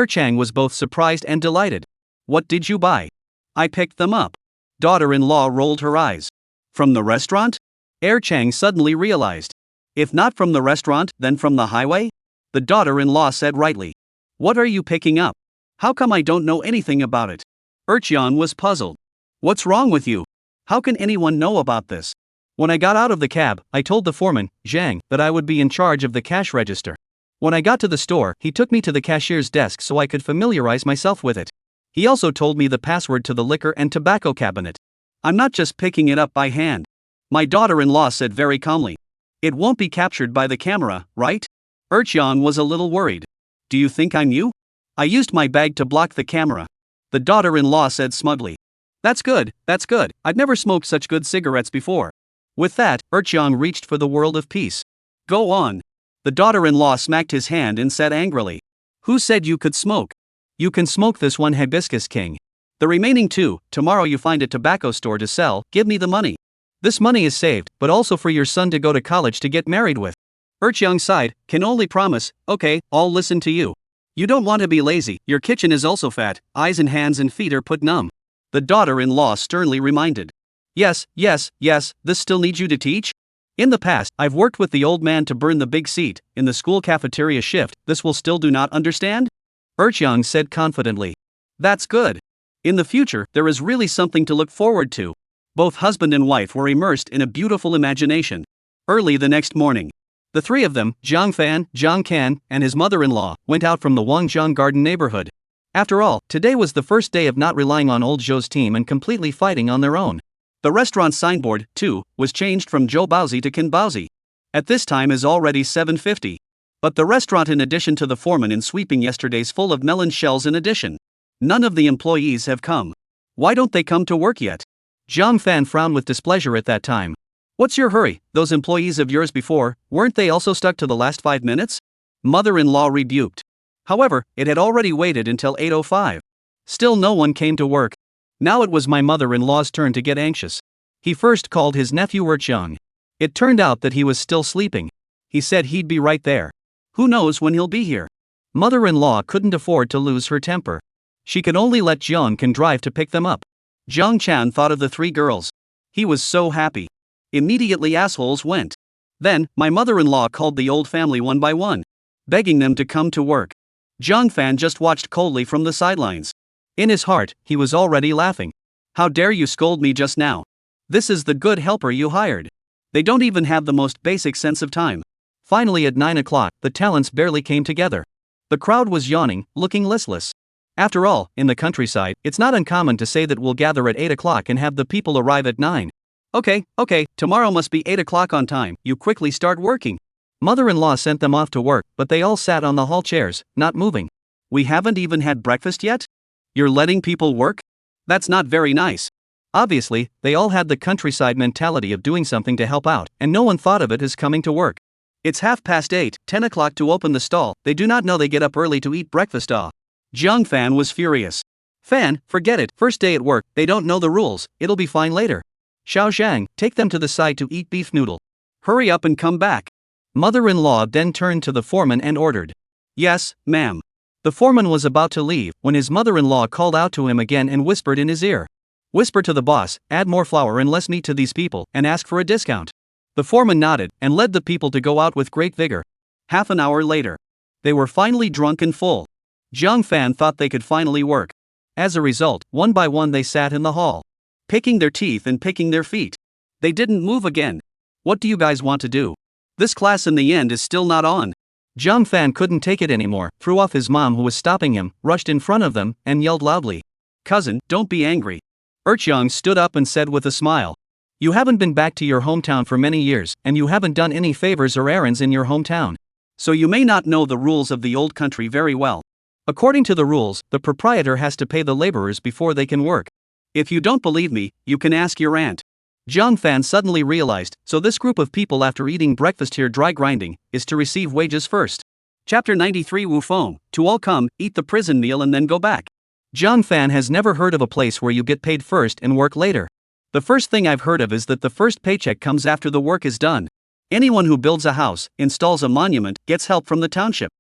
Chang was both surprised and delighted. What did you buy? I picked them up. Daughter-in-law rolled her eyes. From the restaurant? Chang suddenly realized. If not from the restaurant, then from the highway? The daughter-in-law said rightly. What are you picking up? How come I don't know anything about it? Erchion was puzzled. What's wrong with you? How can anyone know about this? When I got out of the cab, I told the foreman, Zhang, that I would be in charge of the cash register. When I got to the store, he took me to the cashier's desk so I could familiarize myself with it. He also told me the password to the liquor and tobacco cabinet. I'm not just picking it up by hand. My daughter-in-law said very calmly. It won't be captured by the camera, right? Erchion was a little worried. Do you think I'm you? I used my bag to block the camera. The daughter-in-law said smugly. That's good, that's good. I've never smoked such good cigarettes before. With that, Erchion reached for the world of peace. Go on. The daughter-in-law smacked his hand and said angrily. Who said you could smoke? You can smoke this 1 hibiscus king. The remaining 2, tomorrow you find a tobacco store to sell, give me the money. This money is saved, but also for your son to go to college to get married with. Erchion sighed, can only promise, okay, I'll listen to you. You don't want to be lazy, your kitchen is also fat, eyes and hands and feet are put numb. The daughter-in-law sternly reminded. Yes, this still needs you to teach? In the past, I've worked with the old man to burn the big seat, in the school cafeteria shift, this will still do not understand? Erchion said confidently. That's good. In the future, there is really something to look forward to. Both husband and wife were immersed in a beautiful imagination. Early the next morning, the 3 of them, Zhang Fan, Zhang Kan, and his mother-in-law, went out from the Wangjiang Garden neighborhood. After all, today was the first day of not relying on old Zhou's team and completely fighting on their own. The restaurant's signboard, too, was changed from Zhou Baozi to Qin Baozi. At this time is already 7:50. But the restaurant, in addition to the foreman in sweeping yesterday's full of melon shells in addition. None of the employees have come. Why don't they come to work yet? Zhang Fan frowned with displeasure at that time. What's your hurry? Those employees of yours before, weren't they also stuck to the last 5 minutes? Mother-in-law rebuked. However, it had already waited until 8:05. Still no one came to work. Now it was my mother-in-law's turn to get anxious. He first called his nephew Erchion. It turned out that he was still sleeping. He said he'd be right there. Who knows when he'll be here? Mother-in-law couldn't afford to lose her temper. She could only let Jiang Kan drive to pick them up. Jiang Chan thought of the 3 girls. He was so happy. Immediately assholes went. Then, my mother-in-law called the old family one by one, begging them to come to work. Zhang Fan just watched coldly from the sidelines. In his heart, he was already laughing. How dare you scold me just now? This is the good helper you hired. They don't even have the most basic sense of time. Finally at 9 o'clock, the talents barely came together. The crowd was yawning, looking listless. After all, in the countryside, it's not uncommon to say that we'll gather at 8 o'clock and have the people arrive at 9. Okay, tomorrow must be 8 o'clock on time, you quickly start working. Mother-in-law sent them off to work, but they all sat on the hall chairs, not moving. We haven't even had breakfast yet? You're letting people work? That's not very nice. Obviously, they all had the countryside mentality of doing something to help out, and no one thought of it as coming to work. It's 8:30, 10 o'clock to open the stall, they do not know they get up early to eat breakfast. Jiang Fan was furious. Fan, forget it, first day at work, they don't know the rules, it'll be fine later. Xiao Zhang, take them to the side to eat beef noodle. Hurry up and come back. Mother-in-law then turned to the foreman and ordered. Yes, ma'am. The foreman was about to leave, when his mother-in-law called out to him again and whispered in his ear. Whisper to the boss, add more flour and less meat to these people, and ask for a discount. The foreman nodded, and led the people to go out with great vigor. Half an hour later, they were finally drunk and full. Zhang Fan thought they could finally work. As a result, one by one they sat in the hall, picking their teeth and picking their feet. They didn't move again. What do you guys want to do? This class in the end is still not on. Zhang Fan couldn't take it anymore, threw off his mom who was stopping him, rushed in front of them, and yelled loudly. Cousin, don't be angry. Erchiang stood up and said with a smile. You haven't been back to your hometown for many years, and you haven't done any favors or errands in your hometown. So you may not know the rules of the old country very well. According to the rules, the proprietor has to pay the laborers before they can work. If you don't believe me, you can ask your aunt. Jiang Fan suddenly realized, so this group of people after eating breakfast here dry grinding, is to receive wages first. Chapter 93 Wu Feng, to all come, eat the prison meal and then go back. Jiang Fan has never heard of a place where you get paid first and work later. The first thing I've heard of is that the first paycheck comes after the work is done. Anyone who builds a house, installs a monument, gets help from the township.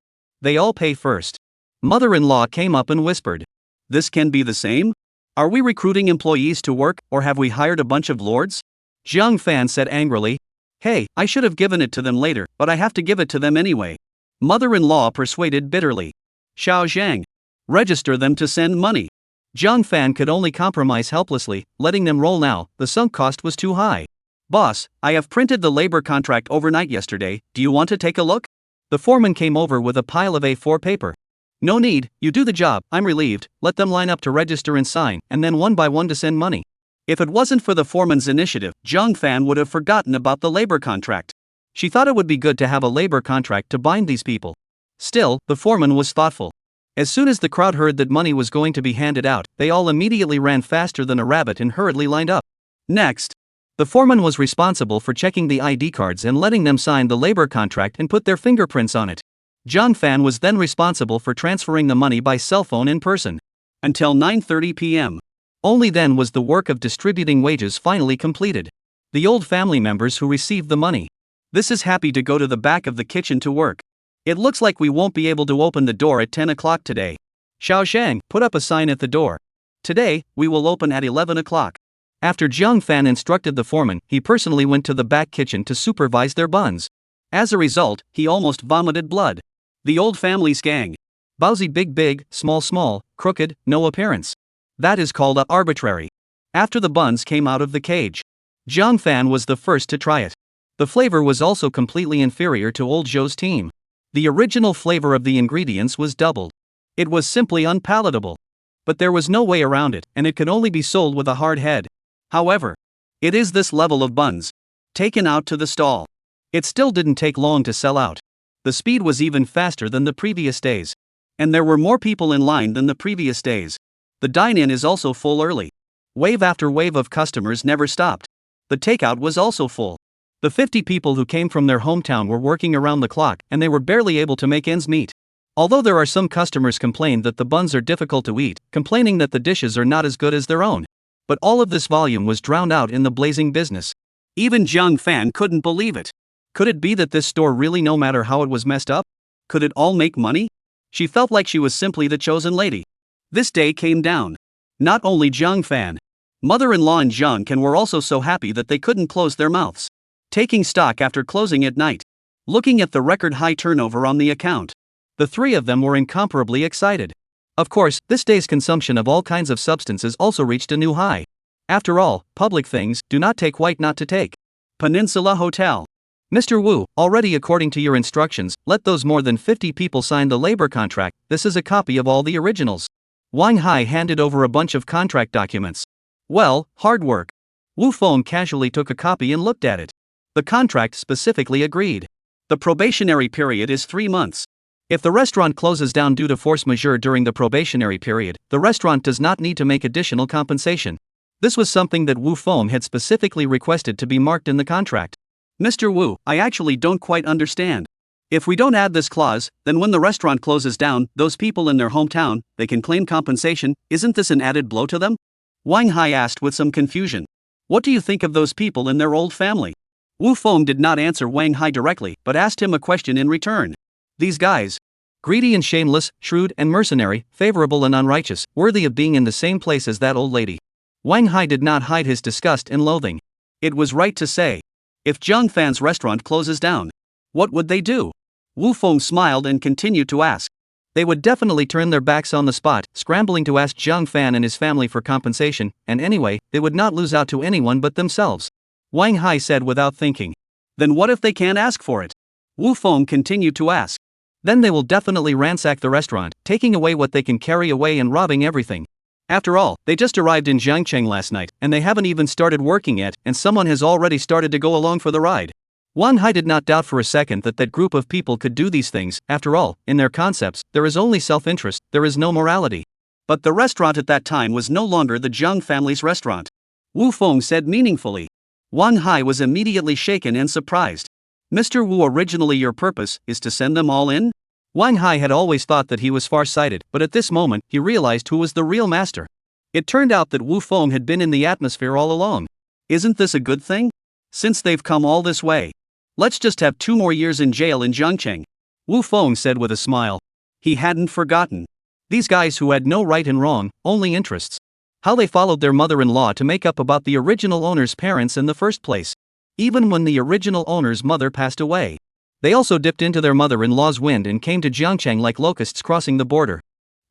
They all pay first. Mother-in-law came up and whispered. This can be the same? Are we recruiting employees to work, or have we hired a bunch of lords? Jiang Fan said angrily. Hey, I should have given it to them later, but I have to give it to them anyway. Mother-in-law persuaded bitterly. Xiao Zhang. Register them to send money. Jiang Fan could only compromise helplessly, letting them roll now, the sunk cost was too high. Boss, I have printed the labor contract overnight yesterday, do you want to take a look? The foreman came over with a pile of A4 paper. No need, you do the job, I'm relieved, let them line up to register and sign, and then one by one to send money. If it wasn't for the foreman's initiative, Jiang Fan would have forgotten about the labor contract. She thought it would be good to have a labor contract to bind these people. Still, the foreman was thoughtful. As soon as the crowd heard that money was going to be handed out, they all immediately ran faster than a rabbit and hurriedly lined up. Next, the foreman was responsible for checking the ID cards and letting them sign the labor contract and put their fingerprints on it. Jiang Fan was then responsible for transferring the money by cell phone in person. Until 9:30 p.m. Only then was the work of distributing wages finally completed. The old family members who received the money. This is happy to go to the back of the kitchen to work. It looks like we won't be able to open the door at 10 o'clock today. Xiao Zhang, put up a sign at the door. Today, we will open at 11 o'clock. After Jiang Fan instructed the foreman, he personally went to the back kitchen to supervise their buns. As a result, he almost vomited blood. The old family's gang. Baozi big, small, crooked, no appearance. That is called a arbitrary. After the buns came out of the cage, Jiang Fan was the first to try it. The flavor was also completely inferior to old Zhou's team. The original flavor of the ingredients was doubled. It was simply unpalatable. But there was no way around it, and it could only be sold with a hard head. However, it is this level of buns. Taken out to the stall. It still didn't take long to sell out. The speed was even faster than the previous days. And there were more people in line than the previous days. The dine-in is also full early. Wave after wave of customers never stopped. The takeout was also full. The 50 people who came from their hometown were working around the clock, and they were barely able to make ends meet. Although there are some customers complained that the buns are difficult to eat, complaining that the dishes are not as good as their own. But all of this volume was drowned out in the blazing business. Even Jiang Fan couldn't believe it. Could it be that this store really, no matter how it was messed up, could it all make money? She felt like she was simply the chosen lady. This day came down. Not only Jiang Fan, mother-in-law and Jiang Ken were also so happy that they couldn't close their mouths. Taking stock after closing at night. Looking at the record high turnover on the account. The three of them were incomparably excited. Of course, this day's consumption of all kinds of substances also reached a new high. After all, public things do not take white not to take. Peninsula Hotel. Mr. Wu, already according to your instructions, let those more than 50 people sign the labor contract. This is a copy of all the originals. Wang Hai handed over a bunch of contract documents. Well, hard work. Wu Feng casually took a copy and looked at it. The contract specifically agreed. The probationary period is 3 months. If the restaurant closes down due to force majeure during the probationary period, the restaurant does not need to make additional compensation. This was something that Wu Feng had specifically requested to be marked in the contract. Mr. Wu, I actually don't quite understand. If we don't add this clause, then when the restaurant closes down, those people in their hometown, they can claim compensation. Isn't this an added blow to them? Wang Hai asked with some confusion. What do you think of those people in their old family? Wu Feng did not answer Wang Hai directly, but asked him a question in return. These guys. Greedy and shameless, shrewd and mercenary, favorable and unrighteous, worthy of being in the same place as that old lady. Wang Hai did not hide his disgust and loathing. It was right to say. If Jiang Fan's restaurant closes down, what would they do? Wu Feng smiled and continued to ask. They would definitely turn their backs on the spot, scrambling to ask Jiang Fan and his family for compensation, and anyway, they would not lose out to anyone but themselves. Wang Hai said without thinking. Then what if they can't ask for it? Wu Feng continued to ask. Then they will definitely ransack the restaurant, taking away what they can carry away and robbing everything. After all, they just arrived in Jiangcheng last night, and they haven't even started working yet, and someone has already started to go along for the ride. Wang Hai did not doubt for a second that that group of people could do these things. After all, in their concepts, there is only self-interest, there is no morality. But the restaurant at that time was no longer the Zhang family's restaurant. Wu Feng said meaningfully. Wang Hai was immediately shaken and surprised. Mr. Wu, originally your purpose is to send them all in? Wang Hai had always thought that he was far-sighted, but at this moment, he realized who was the real master. It turned out that Wu Feng had been in the atmosphere all along. Isn't this a good thing? Since they've come all this way. Let's just have 2 more years in jail in Jiangcheng. Wu Feng said with a smile. He hadn't forgotten. These guys who had no right and wrong, only interests. How they followed their mother-in-law to make up about the original owner's parents in the first place. Even when the original owner's mother passed away. They also dipped into their mother-in-law's wind and came to Jiangcheng like locusts crossing the border.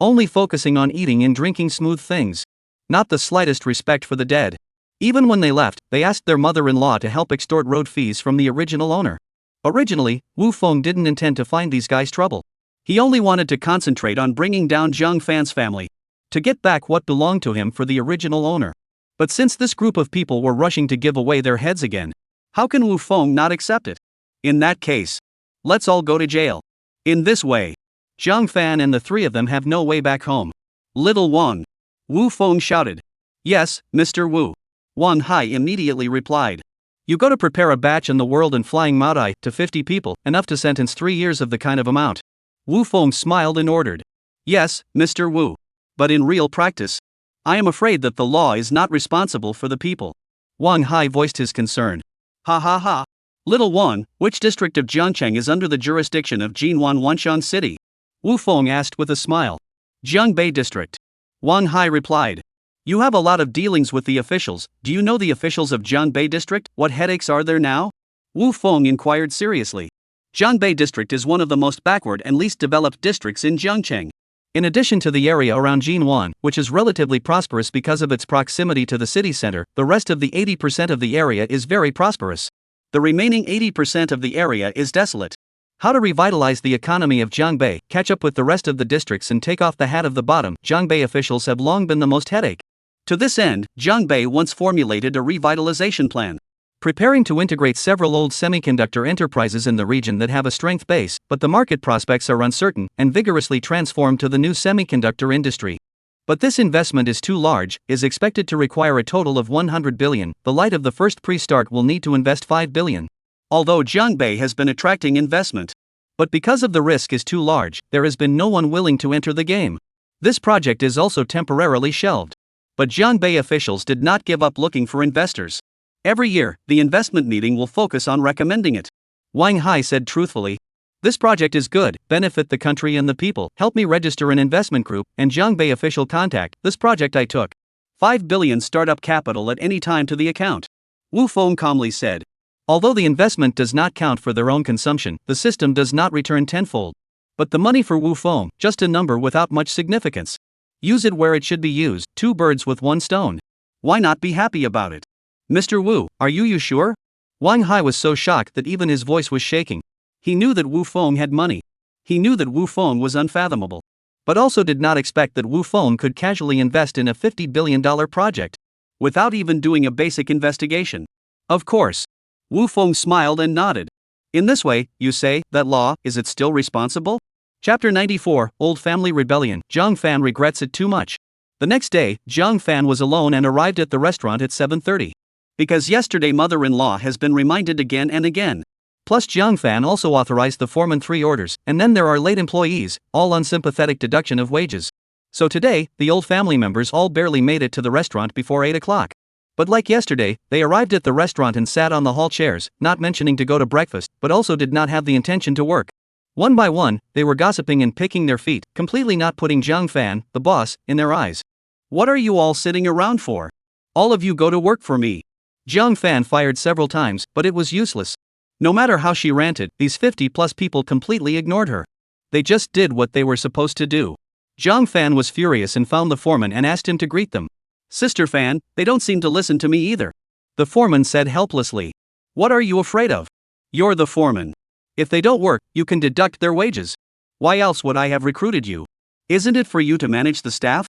Only focusing on eating and drinking smooth things. Not the slightest respect for the dead. Even when they left, they asked their mother-in-law to help extort road fees from the original owner. Originally, Wu Feng didn't intend to find these guys trouble. He only wanted to concentrate on bringing down Zhang Fan's family. To get back what belonged to him for the original owner. But since this group of people were rushing to give away their heads again, how can Wu Feng not accept it? In that case, let's all go to jail. In this way, Zhang Fan and the 3 of them have no way back home. Little Wang. Wu Feng shouted. Yes, Mr. Wu. Wang Hai immediately replied. You go to prepare a batch in the world and flying Maodai to 50 people, enough to sentence 3 years of the kind of amount. Wu Feng smiled and ordered. Yes, Mr. Wu. But in real practice, I am afraid that the law is not responsible for the people. Wang Hai voiced his concern. Ha ha ha. Little Wang, which district of Jiangcheng is under the jurisdiction of Jinwan Wanshan City? Wu Feng asked with a smile. Jiangbei District. Wang Hai replied. You have a lot of dealings with the officials. Do you know the officials of Jiangbei District? What headaches are there now? Wu Feng inquired seriously. Jiangbei District is one of the most backward and least developed districts in Jiangcheng. In addition to the area around Jinwan, which is relatively prosperous because of its proximity to the city center, the rest of the 80% of the area is very prosperous. The remaining 80% of the area is desolate. How to revitalize the economy of Jiangbei, catch up with the rest of the districts and take off the hat of the bottom, Jiangbei officials have long been the most headache. To this end, Jiangbei once formulated a revitalization plan. Preparing to integrate several old semiconductor enterprises in the region that have a strength base, but the market prospects are uncertain, and vigorously transform to the new semiconductor industry. But this investment is too large, is expected to require a total of 100 billion, the light of the first pre-start will need to invest 5 billion. Although Jiangbei has been attracting investment. But because of the risk is too large, there has been no one willing to enter the game. This project is also temporarily shelved. But Jiangbei officials did not give up looking for investors. Every year, the investment meeting will focus on recommending it. Wang Hai said truthfully. This project is good, benefit the country and the people, help me register an investment group, and Jiangbei official contact, this project I took. 5 billion startup capital at any time to the account. Wu Feng calmly said. Although the investment does not count for their own consumption, the system does not return tenfold. But the money for Wu Feng, just a number without much significance. Use it where it should be used, 2 birds with 1 stone. Why not be happy about it? Mr. Wu, are you sure? Wang Hai was so shocked that even his voice was shaking. He knew that Wu Feng had money. He knew that Wu Feng was unfathomable. But also did not expect that Wu Feng could casually invest in a $50 billion project. Without even doing a basic investigation. Of course. Wu Feng smiled and nodded. In this way, you say, that law, is it still responsible? Chapter 94, Old Family Rebellion, Zhang Fan regrets it too much. The next day, Zhang Fan was alone and arrived at the restaurant at 7:30. Because yesterday mother-in-law has been reminded again and again. Plus Zhang Fan also authorized the foreman 3 orders, and then there are late employees, all unsympathetic deduction of wages. So today, the old family members all barely made it to the restaurant before 8 o'clock. But like yesterday, they arrived at the restaurant and sat on the hall chairs, not mentioning to go to breakfast, but also did not have the intention to work. One by one, they were gossiping and picking their feet, completely not putting Zhang Fan, the boss, in their eyes. What are you all sitting around for? All of you go to work for me. Zhang Fan fired several times, but it was useless. No matter how she ranted, these 50+ people completely ignored her. They just did what they were supposed to do. Zhang Fan was furious and found the foreman and asked him to greet them. Sister Fan, they don't seem to listen to me either. The foreman said helplessly. What are you afraid of? You're the foreman. If they don't work, you can deduct their wages. Why else would I have recruited you? Isn't it for you to manage the staff?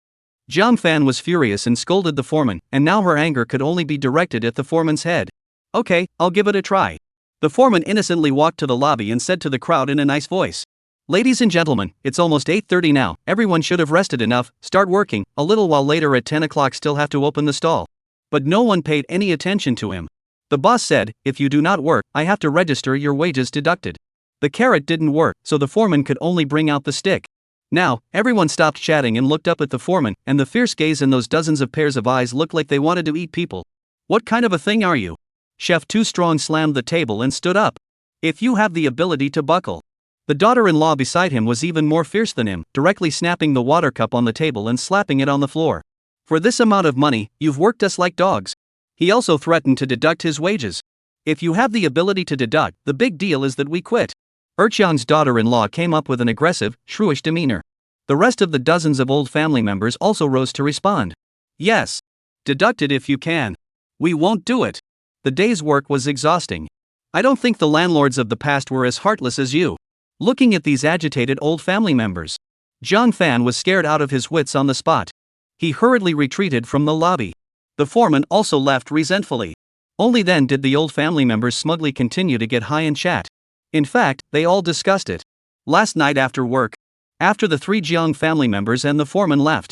Jiang Fan was furious and scolded the foreman, and now her anger could only be directed at the foreman's head. Okay, I'll give it a try. The foreman innocently walked to the lobby and said to the crowd in a nice voice. Ladies and gentlemen, it's almost 8:30 now, everyone should have rested enough, start working, a little while later at 10 o'clock still have to open the stall. But no one paid any attention to him. The boss said, if you do not work, I have to register your wages deducted. The carrot didn't work, so the foreman could only bring out the stick. Now, everyone stopped chatting and looked up at the foreman, and the fierce gaze in those dozens of pairs of eyes looked like they wanted to eat people. What kind of a thing are you? Chef Too Strong slammed the table and stood up. If you have the ability to buckle. The daughter-in-law beside him was even more fierce than him, directly snapping the water cup on the table and slapping it on the floor. For this amount of money, you've worked us like dogs. He also threatened to deduct his wages. If you have the ability to deduct, the big deal is that we quit. Erchang's daughter-in-law came up with an aggressive, shrewish demeanor. The rest of the dozens of old family members also rose to respond. Yes. Deduct it if you can. We won't do it. The day's work was exhausting. I don't think the landlords of the past were as heartless as you. Looking at these agitated old family members, Jiang Fan was scared out of his wits on the spot. He hurriedly retreated from the lobby. The foreman also left resentfully. Only then did the old family members smugly continue to get high and chat. In fact, they all discussed it. Last night after work, after the three Jiang family members and the foreman left,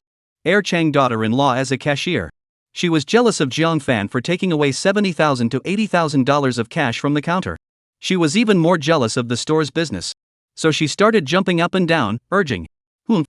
Chang daughter-in-law as a cashier. She was jealous of Jiang Fan for taking away $70,000 to $80,000 of cash from the counter. She was even more jealous of the store's business. So she started jumping up and down, urging,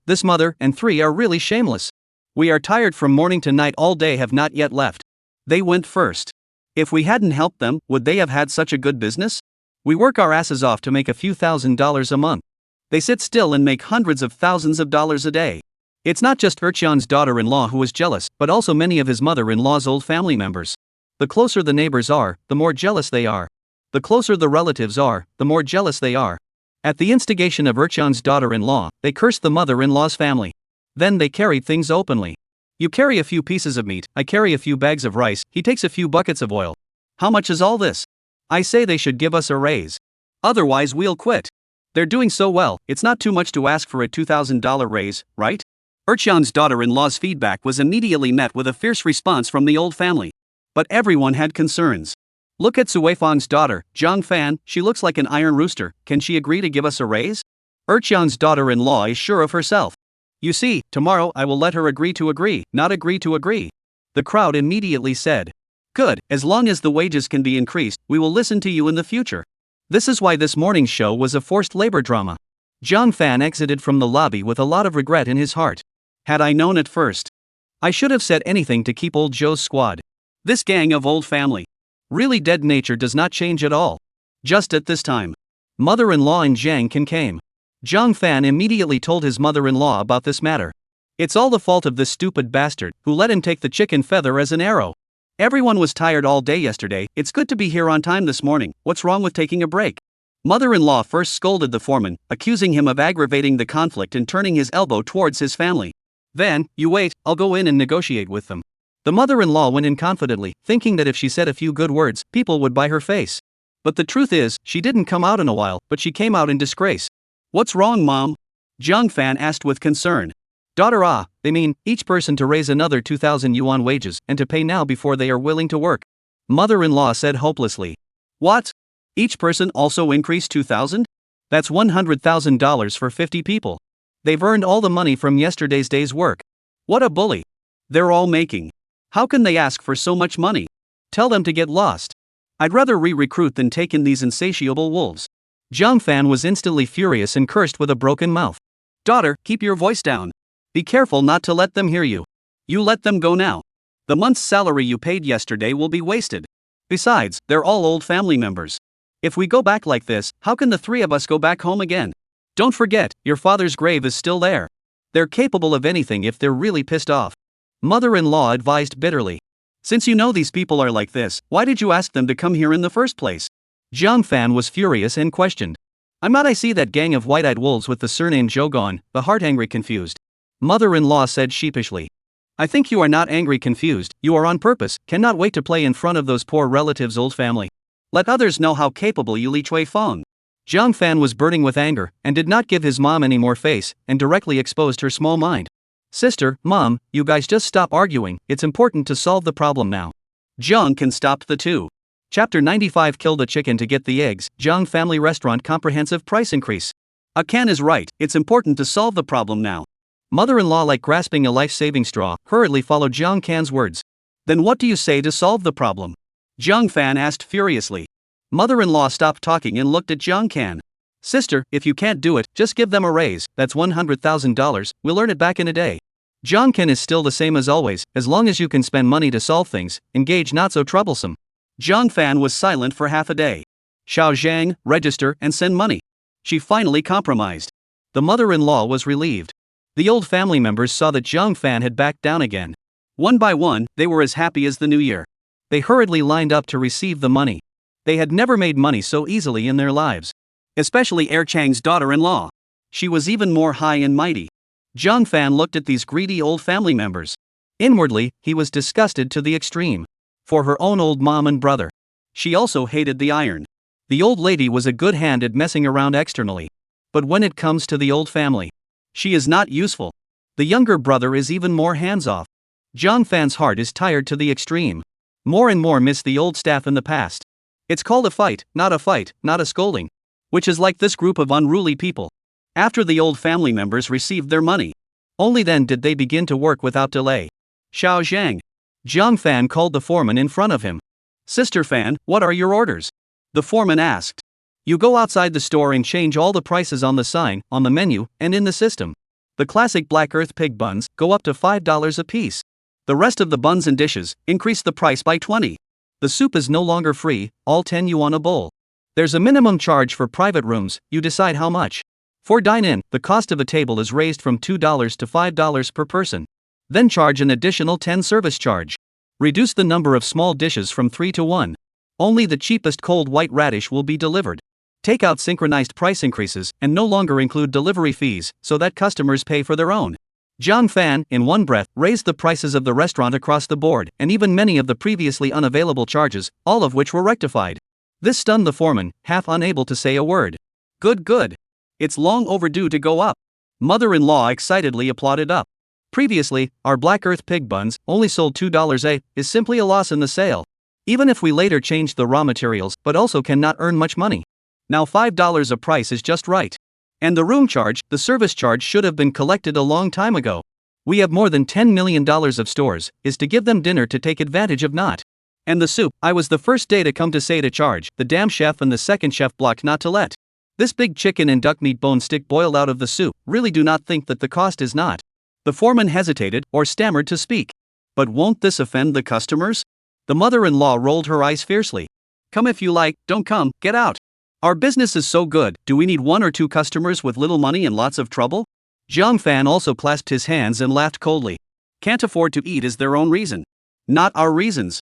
this mother and three are really shameless. We are tired from morning to night all day, have not yet left. They went first. If we hadn't helped them, would they have had such a good business? We work our asses off to make a few $1,000s a month. They sit still and make hundreds of thousands of dollars a day. It's not just Erchan's daughter-in-law who was jealous, but also many of his mother-in-law's old family members. The closer the neighbors are, the more jealous they are. The closer the relatives are, the more jealous they are. At the instigation of Erchan's daughter-in-law, they cursed the mother-in-law's family. Then they carried things openly. You carry a few pieces of meat, I carry a few bags of rice, he takes a few buckets of oil. How much is all this? I say they should give us a raise. Otherwise we'll quit. They're doing so well, it's not too much to ask for a $2,000 raise, right? Erchan's daughter-in-law's feedback was immediately met with a fierce response from the old family. But everyone had concerns. Look at Suifang's daughter, Jiang Fan, she looks like an iron rooster, can she agree to give us a raise? Erchan's daughter-in-law is sure of herself. You see, tomorrow I will let her agree to agree, not agree to agree. The crowd immediately said. Good, as long as the wages can be increased, we will listen to you in the future. This is why this morning's show was a forced labor drama. Jiang Fan exited from the lobby with a lot of regret in his heart. Had I known at first, I should have said anything to keep old Joe's squad. This gang of old family. Really dead nature does not change at all. Just at this time, mother-in-law and Jiang Can came. Jiang Fan immediately told his mother-in-law about this matter. It's all the fault of this stupid bastard, who let him take the chicken feather as an arrow. Everyone was tired all day yesterday, it's good to be here on time this morning, what's wrong with taking a break? Mother-in-law first scolded the foreman, accusing him of aggravating the conflict and turning his elbow towards his family. Then, you wait, I'll go in and negotiate with them. The mother-in-law went in confidently, thinking that if she said a few good words, people would buy her face. But the truth is, she didn't come out in a while, but she came out in disgrace. What's wrong, Mom? Jiang Fan asked with concern. Daughter, they mean, each person to raise another 2,000 yuan wages, and to pay now before they are willing to work. Mother-in-law said hopelessly. What? Each person also increased 2,000? That's $100,000 for 50 people. They've earned all the money from yesterday's day's work. What a bully. They're all making. How can they ask for so much money? Tell them to get lost. I'd rather re-recruit than take in these insatiable wolves. Jiang Fan was instantly furious and cursed with a broken mouth. Daughter, keep your voice down. Be careful not to let them hear you. You let them go now. The month's salary you paid yesterday will be wasted. Besides, they're all old family members. If we go back like this, how can the three of us go back home again? Don't forget, your father's grave is still there. They're capable of anything if they're really pissed off. Mother-in-law advised bitterly. Since you know these people are like this, why did you ask them to come here in the first place? Jiang Fan was furious and questioned. I might I see that gang of white-eyed wolves with the surname Zhou, the heart-angry confused. Mother-in-law said sheepishly. I think you are not angry confused, you are on purpose, cannot wait to play in front of those poor relatives' old family. Let others know how capable you Li Chui Feng. Jiang Fan was burning with anger, and did not give his mom any more face, and directly exposed her small mind. Sister, Mom, you guys just stop arguing, it's important to solve the problem now. Jiang can stop the two. Chapter 95 Kill the chicken to get the eggs, Jiang Family Restaurant Comprehensive Price Increase. Akan is right, it's important to solve the problem now. Mother-in-law, like grasping a life-saving straw, hurriedly followed Jiang Kan's words. Then what do you say to solve the problem? Jiang Fan asked furiously. Mother-in-law stopped talking and looked at Jiang Kan. Sister, if you can't do it, just give them a raise, that's $100,000, we'll earn it back in a day. Jiang Kan is still the same as always, as long as you can spend money to solve things, engage not so troublesome. Jiang Fan was silent for half a day. Xiao Zhang, register and send money. She finally compromised. The mother-in-law was relieved. The old family members saw that Jiang Fan had backed down again. One by one, they were as happy as the new year. They hurriedly lined up to receive the money. They had never made money so easily in their lives. Especially Er Chang's daughter-in-law. She was even more high and mighty. Jiang Fan looked at these greedy old family members. Inwardly, he was disgusted to the extreme. For her own old mom and brother. She also hated the iron. The old lady was a good hand at messing around externally. But when it comes to the old family, she is not useful. The younger brother is even more hands-off. Jiang Fan's heart is tired to the extreme. More and more miss the old staff in the past. It's called a fight, not a scolding. Which is like this group of unruly people. After the old family members received their money, only then did they begin to work without delay. Xiao Zhang. Jiang Fan called the foreman in front of him. Sister Fan, what are your orders? The foreman asked. You go outside the store and change all the prices on the sign, on the menu, and in the system. The classic Black Earth pig buns go up to $5 a piece. The rest of the buns and dishes, increase the price by 20. The soup is no longer free, all 10 yuan a bowl. There's a minimum charge for private rooms, you decide how much. For dine-in, the cost of a table is raised from $2 to $5 per person. Then charge an additional 10 service charge. Reduce the number of small dishes from 3 to 1. Only the cheapest cold white radish will be delivered. Take out synchronized price increases and no longer include delivery fees so that customers pay for their own. Jiang Fan, in one breath, raised the prices of the restaurant across the board and even many of the previously unavailable charges, all of which were rectified. This stunned the foreman, half unable to say a word. Good. It's long overdue to go up. Mother-in-law excitedly applauded up. Previously, our Black Earth pig buns only sold $2 a, is simply a loss in the sale. Even if we later changed the raw materials but also cannot earn much money. Now $5 a price is just right. And the room charge, the service charge should have been collected a long time ago. We have more than $10 million of stores, is to give them dinner to take advantage of not. And the soup, I was the first day to come to say to charge, the damn chef and the second chef blocked not to let. This big chicken and duck meat bone stick boiled out of the soup, really do not think that the cost is not. The foreman hesitated, or stammered to speak. But won't this offend the customers? The mother-in-law rolled her eyes fiercely. Come if you like, don't come, get out. Our business is so good, do we need 1 or 2 customers with little money and lots of trouble? Jiang Fan also clasped his hands and laughed coldly. Can't afford to eat is their own reason. Not our reasons.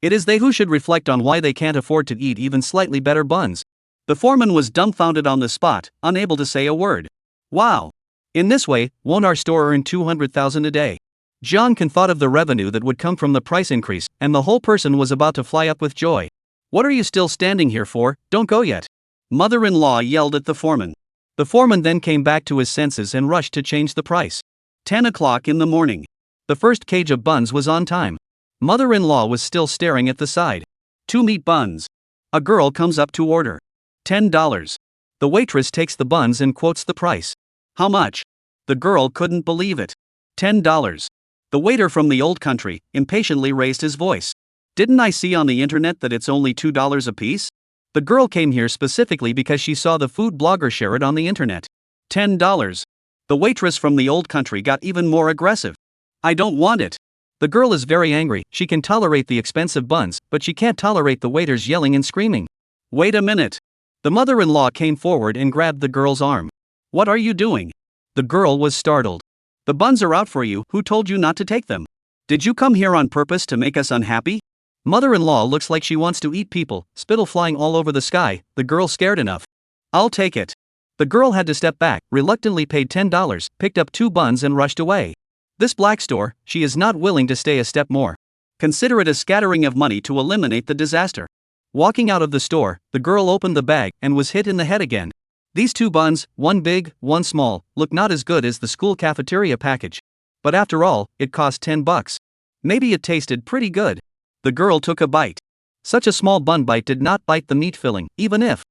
It is they who should reflect on why they can't afford to eat even slightly better buns. The foreman was dumbfounded on the spot, unable to say a word. Wow. In this way, won't our store earn 200,000 a day? Jiang Kan thought of the revenue that would come from the price increase, and the whole person was about to fly up with joy. What are you still standing here for? Don't go yet. Mother-in-law yelled at the foreman. The foreman then came back to his senses and rushed to change the price. 10 o'clock in the morning. The first cage of buns was on time. Mother-in-law was still staring at the side. 2 meat buns. A girl comes up to order. $10. The waitress takes the buns and quotes the price. How much? The girl couldn't believe it. $10. The waiter from the old country impatiently raised his voice. Didn't I see on the internet that it's only $2 a piece? The girl came here specifically because she saw the food blogger share it on the internet. $10. The waitress from the old country got even more aggressive. I don't want it. The girl is very angry, she can tolerate the expensive buns, but she can't tolerate the waiters yelling and screaming. Wait a minute. The mother-in-law came forward and grabbed the girl's arm. What are you doing? The girl was startled. The buns are out for you, who told you not to take them? Did you come here on purpose to make us unhappy? Mother-in-law looks like she wants to eat people, spittle flying all over the sky, the girl scared enough. I'll take it. The girl had to step back, reluctantly paid $10, picked up 2 buns and rushed away. This black store, she is not willing to stay a step more. Consider it a scattering of money to eliminate the disaster. Walking out of the store, the girl opened the bag and was hit in the head again. These 2 buns, one big, one small, look not as good as the school cafeteria package. But after all, it cost $10. Maybe it tasted pretty good. The girl took a bite. Such a small bun bite did not bite the meat filling, even if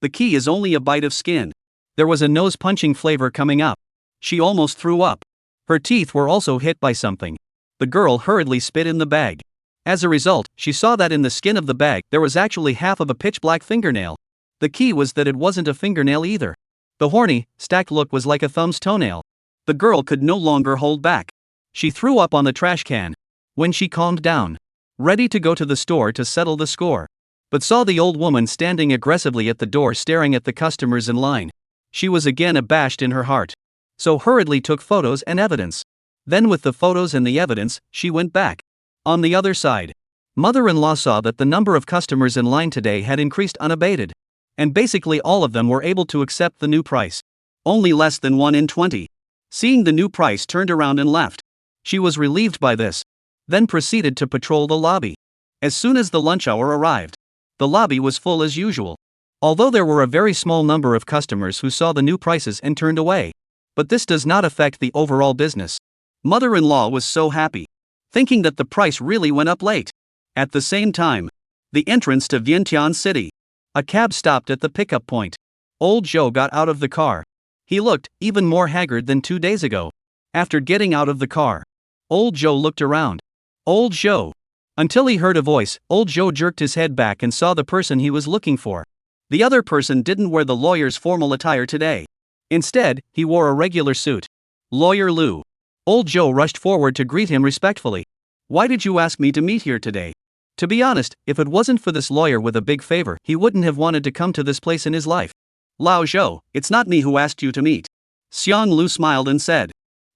the key is only a bite of skin. There was a nose-punching flavor coming up. She almost threw up. Her teeth were also hit by something. The girl hurriedly spit in the bag. As a result, she saw that in the skin of the bag there was actually half of a pitch-black fingernail. The key was that it wasn't a fingernail either. The horny, stacked look was like a thumb's toenail. The girl could no longer hold back. She threw up on the trash can. When she calmed down, ready to go to the store to settle the score, but saw the old woman standing aggressively at the door staring at the customers in line, she was again abashed in her heart. So hurriedly took photos and evidence. Then with the photos and the evidence, she went back. On the other side, mother-in-law saw that the number of customers in line today had increased unabated. And basically all of them were able to accept the new price. Only less than 1 in 20. Seeing the new price turned around and left. She was relieved by this. Then proceeded to patrol the lobby. As soon as the lunch hour arrived, the lobby was full as usual. Although there were a very small number of customers who saw the new prices and turned away. But this does not affect the overall business. Mother-in-law was so happy, thinking that the price really went up late. At the same time, the entrance to Vientiane City. A cab stopped at the pickup point. Old Joe got out of the car. He looked even more haggard than 2 days ago. After getting out of the car, Old Joe looked around. Old Joe. Until he heard a voice, Old Joe jerked his head back and saw the person he was looking for. The other person didn't wear the lawyer's formal attire today. Instead, he wore a regular suit. Lawyer Lou. Old Joe rushed forward to greet him respectfully. Why did you ask me to meet here today? To be honest, if it wasn't for this lawyer with a big favor, he wouldn't have wanted to come to this place in his life. Lao Zhou, it's not me who asked you to meet. Xiang Lu smiled and said.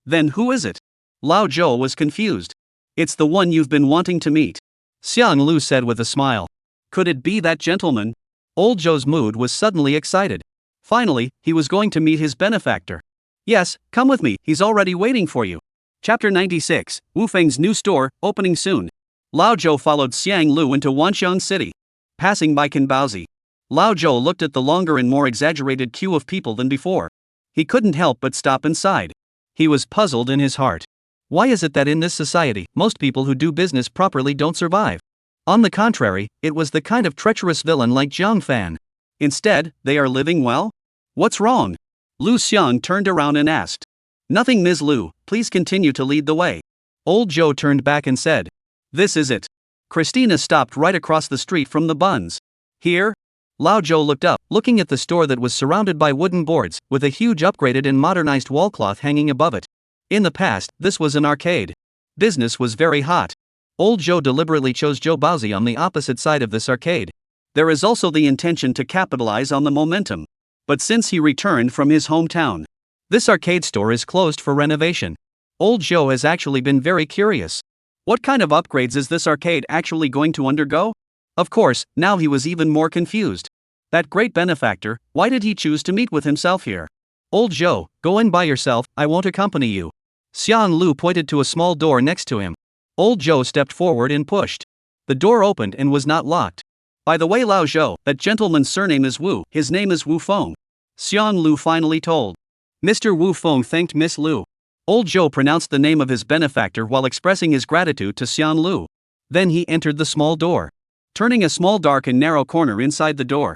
Then who is it? Lao Zhou was confused. It's the one you've been wanting to meet. Xiang Lu said with a smile. Could it be that gentleman? Old Zhou's mood was suddenly excited. Finally, he was going to meet his benefactor. Yes, come with me, he's already waiting for you. Chapter 96, Wu Feng's new store, opening soon. Lao Zhou followed Xiang Lu into Wanxiang City. Passing by Kanbaozi, Lao Zhou looked at the longer and more exaggerated queue of people than before. He couldn't help but stop inside. He was puzzled in his heart. Why is it that in this society, most people who do business properly don't survive? On the contrary, it was the kind of treacherous villain like Jiang Fan. Instead, they are living well? What's wrong? Lu Xiang turned around and asked. Nothing, Ms. Lu, please continue to lead the way. Old Joe turned back and said. This is it. Christina stopped right across the street from the buns. Here? Lao Zhou looked up, looking at the store that was surrounded by wooden boards, with a huge upgraded and modernized wallcloth hanging above it. In the past, this was an arcade. Business was very hot. Old Zhou deliberately chose Zhou Baozi on the opposite side of this arcade. There is also the intention to capitalize on the momentum. But since he returned from his hometown, this arcade store is closed for renovation. Old Zhou has actually been very curious. What kind of upgrades is this arcade actually going to undergo? Of course, now he was even more confused. That great benefactor, why did he choose to meet with himself here? Old Zhou, go in by yourself, I won't accompany you. Xiang Lu pointed to a small door next to him. Old Zhou stepped forward and pushed. The door opened and was not locked. By the way, Lao Zhou, that gentleman's surname is Wu, his name is Wu Feng. Xiang Lu finally told. Mr. Wu Feng thanked Miss Lu. Old Zhou pronounced the name of his benefactor while expressing his gratitude to Xiang Lu. Then he entered the small door, turning a small dark and narrow corner inside the door.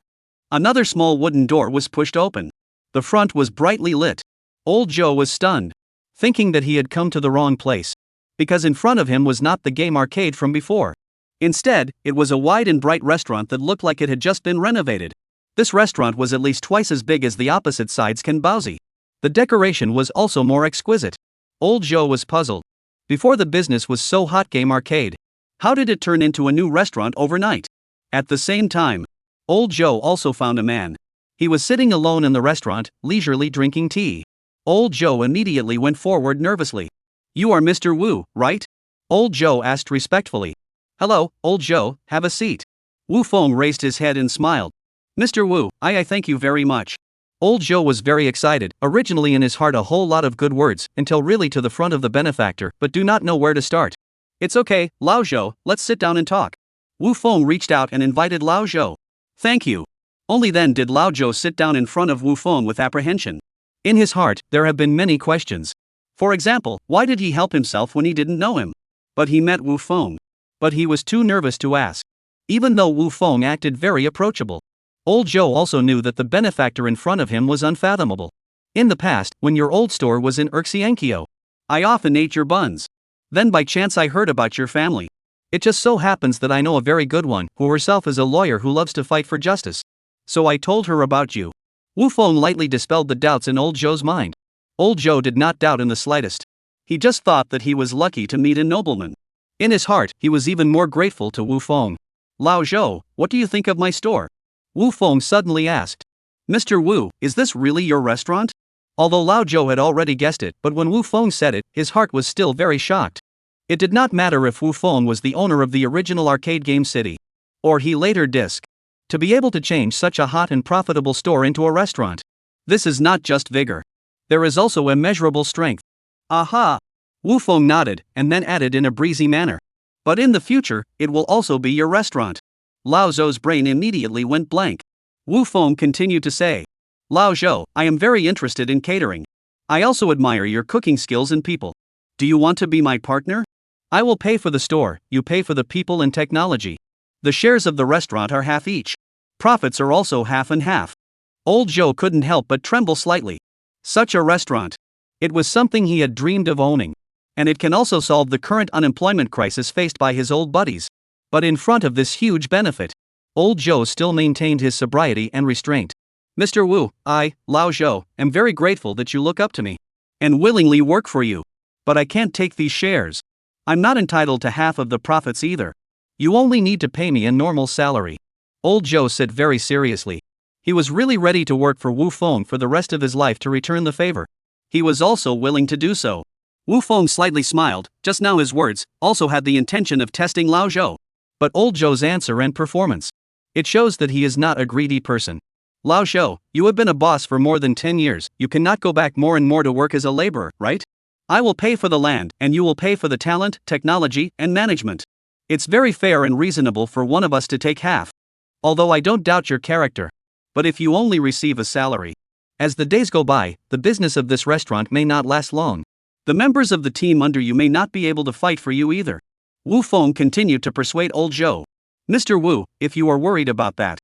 Another small wooden door was pushed open. The front was brightly lit. Old Zhou was stunned, thinking that he had come to the wrong place, because in front of him was not the game arcade from before. Instead, it was a wide and bright restaurant that looked like it had just been renovated. This restaurant was at least twice as big as the opposite side's Kanbaozi. The decoration was also more exquisite. Old Zhou was puzzled. Before the business was so hot game arcade, how did it turn into a new restaurant overnight? At the same time, Old Zhou also found a man. He was sitting alone in the restaurant, leisurely drinking tea. Old Zhou immediately went forward nervously. You are Mr. Wu, right? Old Zhou asked respectfully. Hello, Old Zhou, have a seat. Wu Feng raised his head and smiled. Mr. Wu, I thank you very much. Old Zhou was very excited, originally in his heart a whole lot of good words, until really to the front of the benefactor, but do not know where to start. It's okay, Lao Zhou, let's sit down and talk. Wu Feng reached out and invited Lao Zhou. Thank you. Only then did Lao Zhou sit down in front of Wu Feng with apprehension. In his heart, there have been many questions. For example, why did he help himself when he didn't know him? But he met Wu Feng. But he was too nervous to ask. Even though Wu Feng acted very approachable. Old Joe also knew that the benefactor in front of him was unfathomable. In the past, when your old store was in Urxiankyo, I often ate your buns. Then by chance I heard about your family. It just so happens that I know a very good one, who herself is a lawyer who loves to fight for justice. So I told her about you. Wu Feng lightly dispelled the doubts in Old Joe's mind. Old Joe did not doubt in the slightest. He just thought that he was lucky to meet a nobleman. In his heart, he was even more grateful to Wu Feng. Lao Zhou, what do you think of my store? Wu Feng suddenly asked. Mr. Wu, is this really your restaurant? Although Lao Zhou had already guessed it, but when Wu Feng said it, his heart was still very shocked. It did not matter if Wu Feng was the owner of the original arcade game City, or he later disc. To be able to change such a hot and profitable store into a restaurant. This is not just vigor. There is also immeasurable strength. Aha! Wu Feng nodded, and then added in a breezy manner. But in the future, it will also be your restaurant. Lao Zhou's brain immediately went blank. Wu Feng continued to say. Lao Zhou, I am very interested in catering. I also admire your cooking skills and people. Do you want to be my partner? I will pay for the store, you pay for the people and technology. The shares of the restaurant are half each. Profits are also half and half. Old Joe couldn't help but tremble slightly. Such a restaurant. It was something he had dreamed of owning. And it can also solve the current unemployment crisis faced by his old buddies. But in front of this huge benefit, Old Joe still maintained his sobriety and restraint. Mr. Wu, I, Lao Zhou, am very grateful that you look up to me. And willingly work for you. But I can't take these shares. I'm not entitled to half of the profits either. You only need to pay me a normal salary. Old Joe said very seriously. He was really ready to work for Wu Feng for the rest of his life to return the favor. He was also willing to do so. Wu Feng slightly smiled, just now his words also had the intention of testing Lao Zhou. But Old Joe's answer and performance. It shows that he is not a greedy person. Lao Zhou, you have been a boss for more than 10 years, you cannot go back more and more to work as a laborer, right? I will pay for the land, and you will pay for the talent, technology, and management. It's very fair and reasonable for one of us to take half. Although I don't doubt your character. But if you only receive a salary. As the days go by, the business of this restaurant may not last long. The members of the team under you may not be able to fight for you either. Wu Feng continued to persuade Old Joe. Mr. Wu, if you are worried about that,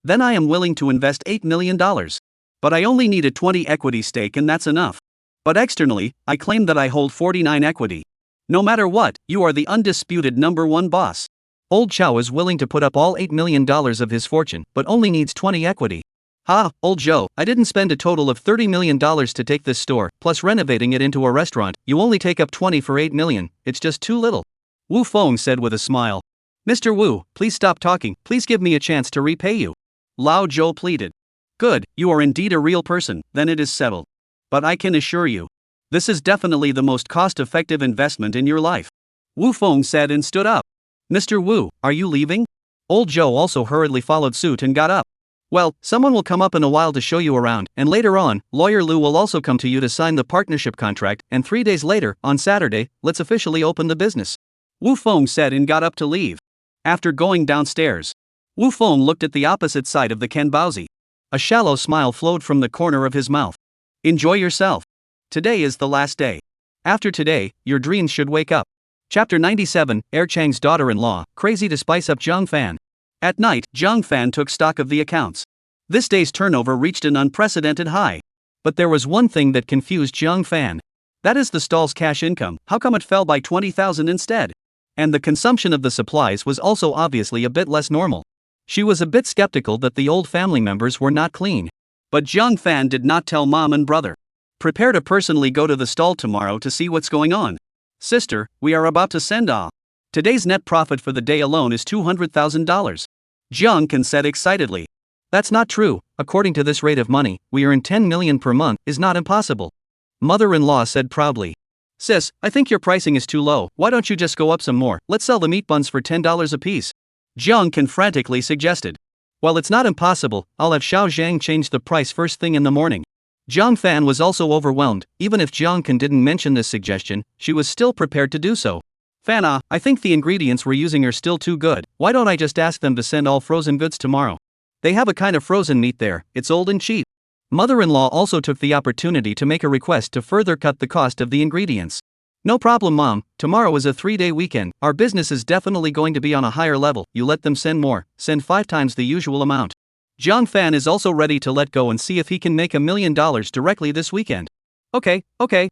then I am willing to invest $8 million. But I only need a 20 equity stake and that's enough. But externally, I claim that I hold 49 equity. No matter what, you are the undisputed #1 boss. Old Chow is willing to put up all $8 million of his fortune, but only needs 20 equity. Ha, Old Joe, I didn't spend a total of $30 million to take this store, plus renovating it into a restaurant, you only take up 20 for $8 million, it's just too little. Wu Feng said with a smile. Mr. Wu, please stop talking, please give me a chance to repay you. Lao Zhou pleaded. Good, you are indeed a real person, then it is settled. But I can assure you, this is definitely the most cost-effective investment in your life. Wu Feng said and stood up. Mr. Wu, are you leaving? Old Joe also hurriedly followed suit and got up. Well, someone will come up in a while to show you around, and later on, Lawyer Lu will also come to you to sign the partnership contract, and 3 days later, on Saturday, let's officially open the business. Wu Feng said and got up to leave. After going downstairs, Wu Feng looked at the opposite side of the Kenbaozi. A shallow smile flowed from the corner of his mouth. Enjoy yourself. Today is the last day. After today, your dreams should wake up. Chapter 97, Er Chang's daughter-in-law, crazy to spice up Zhang Fan. At night, Zhang Fan took stock of the accounts. This day's turnover reached an unprecedented high. But there was one thing that confused Zhang Fan. That is the stall's cash income, how come it fell by 20,000 instead? And the consumption of the supplies was also obviously a bit less normal. She was a bit skeptical that the old family members were not clean. But Zhang Fan did not tell mom and brother. Prepare to personally go to the stall tomorrow to see what's going on. Sister, we are about to send off. Today's net profit for the day alone is $200,000. Jiang Kan said excitedly. That's not true, according to this rate of money, we earn 10 million per month is not impossible. Mother-in-law said proudly. Sis, I think your pricing is too low, why don't you just go up some more, let's sell the meat buns for $10 apiece. Jiang Kan frantically suggested. Well, it's not impossible, I'll have Xiao Zhang change the price first thing in the morning. Zhang Fan was also overwhelmed, even if Jiang Kan didn't mention this suggestion, she was still prepared to do so. Fana, I think the ingredients we're using are still too good, why don't I just ask them to send all frozen goods tomorrow? They have a kind of frozen meat there, it's old and cheap. Mother-in-law also took the opportunity to make a request to further cut the cost of the ingredients. No problem, Mom, tomorrow is a 3-day weekend, our business is definitely going to be on a higher level, you let them send more, send 5 times the usual amount. Jiang Fan is also ready to let go and see if he can make $1 million directly this weekend. Okay,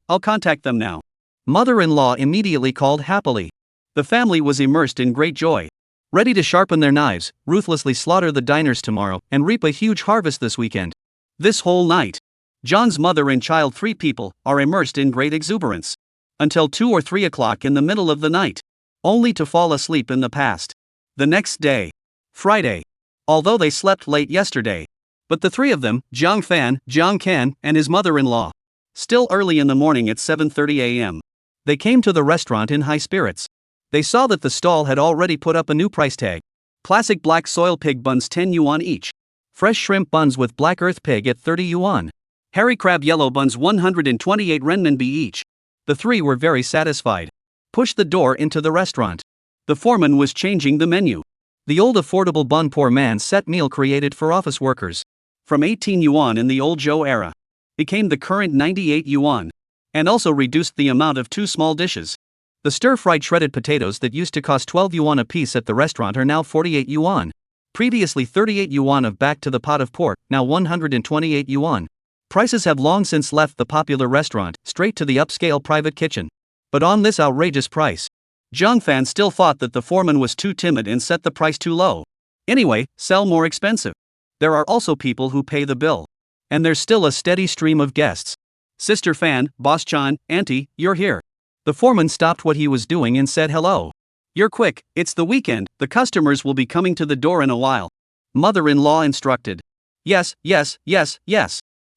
I'll contact them now. Mother-in-law immediately called happily. The family was immersed in great joy. Ready to sharpen their knives, ruthlessly slaughter the diners tomorrow, and reap a huge harvest this weekend. This whole night, John's mother and child, 3 people, are immersed in great exuberance. Until 2 or 3 o'clock in the middle of the night. Only to fall asleep in the past. The next day, Friday. Although they slept late yesterday. But the 3 of them, Jiang Fan, Jiang Kan, and his mother-in-law. Still early in the morning at 7:30 a.m. They came to the restaurant in high spirits. They saw that the stall had already put up a new price tag. Classic black soil pig buns 10 yuan each. Fresh shrimp buns with black earth pig at 30 yuan. Hairy crab yellow buns 128 renminbi each. The 3 were very satisfied. Pushed the door into the restaurant. The foreman was changing the menu. The old affordable bun poor man set meal created for office workers. From 18 yuan in the old Zhou era. Became the current 98 yuan. And also reduced the amount of 2 small dishes. The stir-fried shredded potatoes that used to cost 12 yuan a piece at the restaurant are now 48 yuan. Previously 38 yuan of back to the pot of pork, now 128 yuan. Prices have long since left the popular restaurant, straight to the upscale private kitchen. But on this outrageous price, Jiang Fan still thought that the foreman was too timid and set the price too low. Anyway, sell more expensive. There are also people who pay the bill. And there's still a steady stream of guests. Sister Fan, Boss Chan, Auntie, you're here. The foreman stopped what he was doing and said hello. You're quick, it's the weekend, the customers will be coming to the door in a while. Mother-in-law instructed. Yes.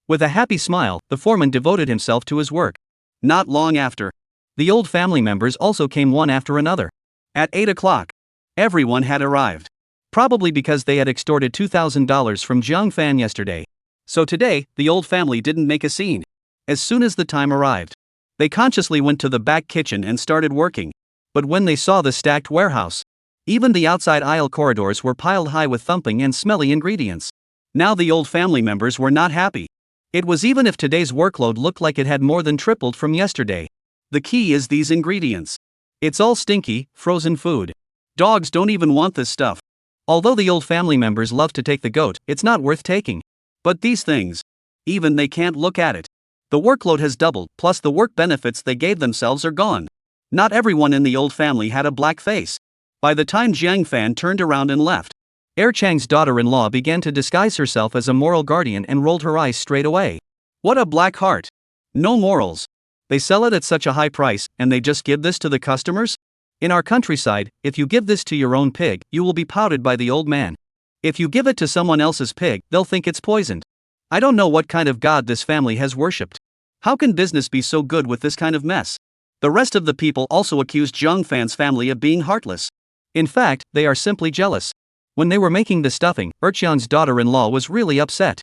With a happy smile, the foreman devoted himself to his work. Not long after, the old family members also came one after another. At 8 o'clock, everyone had arrived. Probably because they had extorted $2,000 from Jiang Fan yesterday. So today, the old family didn't make a scene. As soon as the time arrived, they consciously went to the back kitchen and started working. But when they saw the stacked warehouse, even the outside aisle corridors were piled high with thumping and smelly ingredients. Now the old family members were not happy. It was even if today's workload looked like it had more than tripled from yesterday. The key is these ingredients. It's all stinky, frozen food. Dogs don't even want this stuff. Although the old family members love to take the goat, it's not worth taking. But these things, even they can't look at it. The workload has doubled, plus the work benefits they gave themselves are gone. Not everyone in the old family had a black face. By the time Jiang Fan turned around and left, Chang's daughter-in-law began to disguise herself as a moral guardian and rolled her eyes straight away. What a black heart. No morals. They sell it at such a high price, and they just give this to the customers? In our countryside, if you give this to your own pig, you will be pouted by the old man. If you give it to someone else's pig, they'll think it's poisoned. I don't know what kind of god this family has worshipped. How can business be so good with this kind of mess? The rest of the people also accused Jiang Fan's family of being heartless. In fact, they are simply jealous. When they were making the stuffing, Xiang's daughter-in-law was really upset.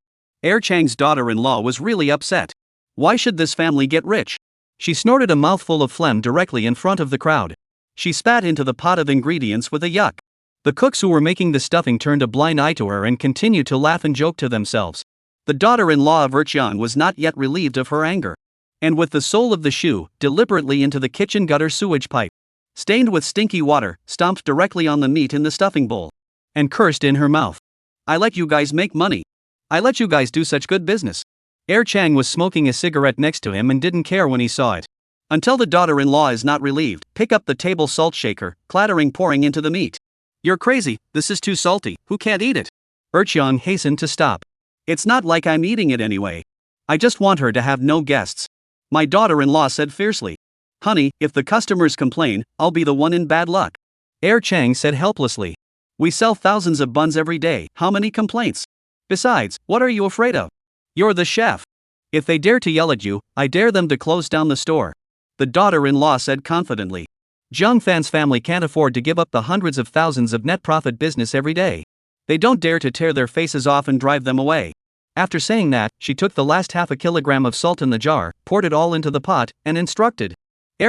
Chang's daughter-in-law was really upset. Why should this family get rich? She snorted a mouthful of phlegm directly in front of the crowd. She spat into the pot of ingredients with a yuck. The cooks who were making the stuffing turned a blind eye to her and continued to laugh and joke to themselves. The daughter-in-law of Xiang was not yet relieved of her anger. And with the sole of the shoe, deliberately into the kitchen gutter sewage pipe, stained with stinky water, stomped directly on the meat in the stuffing bowl. And cursed in her mouth. I let you guys make money. I let you guys do such good business. Chang was smoking a cigarette next to him and didn't care when he saw it. Until the daughter-in-law is not relieved, pick up the table salt shaker, clattering pouring into the meat. You're crazy, this is too salty, who can't eat it? Xiang hastened to stop. It's not like I'm eating it anyway. I just want her to have no guests. My daughter-in-law said fiercely. Honey, if the customers complain, I'll be the one in bad luck. Chang said helplessly. We sell thousands of buns every day, how many complaints? Besides, what are you afraid of? You're the chef. If they dare to yell at you, I dare them to close down the store. The daughter-in-law said confidently. Jiang Fan's family can't afford to give up the hundreds of thousands of net profit business every day. They don't dare to tear their faces off and drive them away. After saying that, she took the last half a kilogram of salt in the jar, poured it all into the pot, and instructed.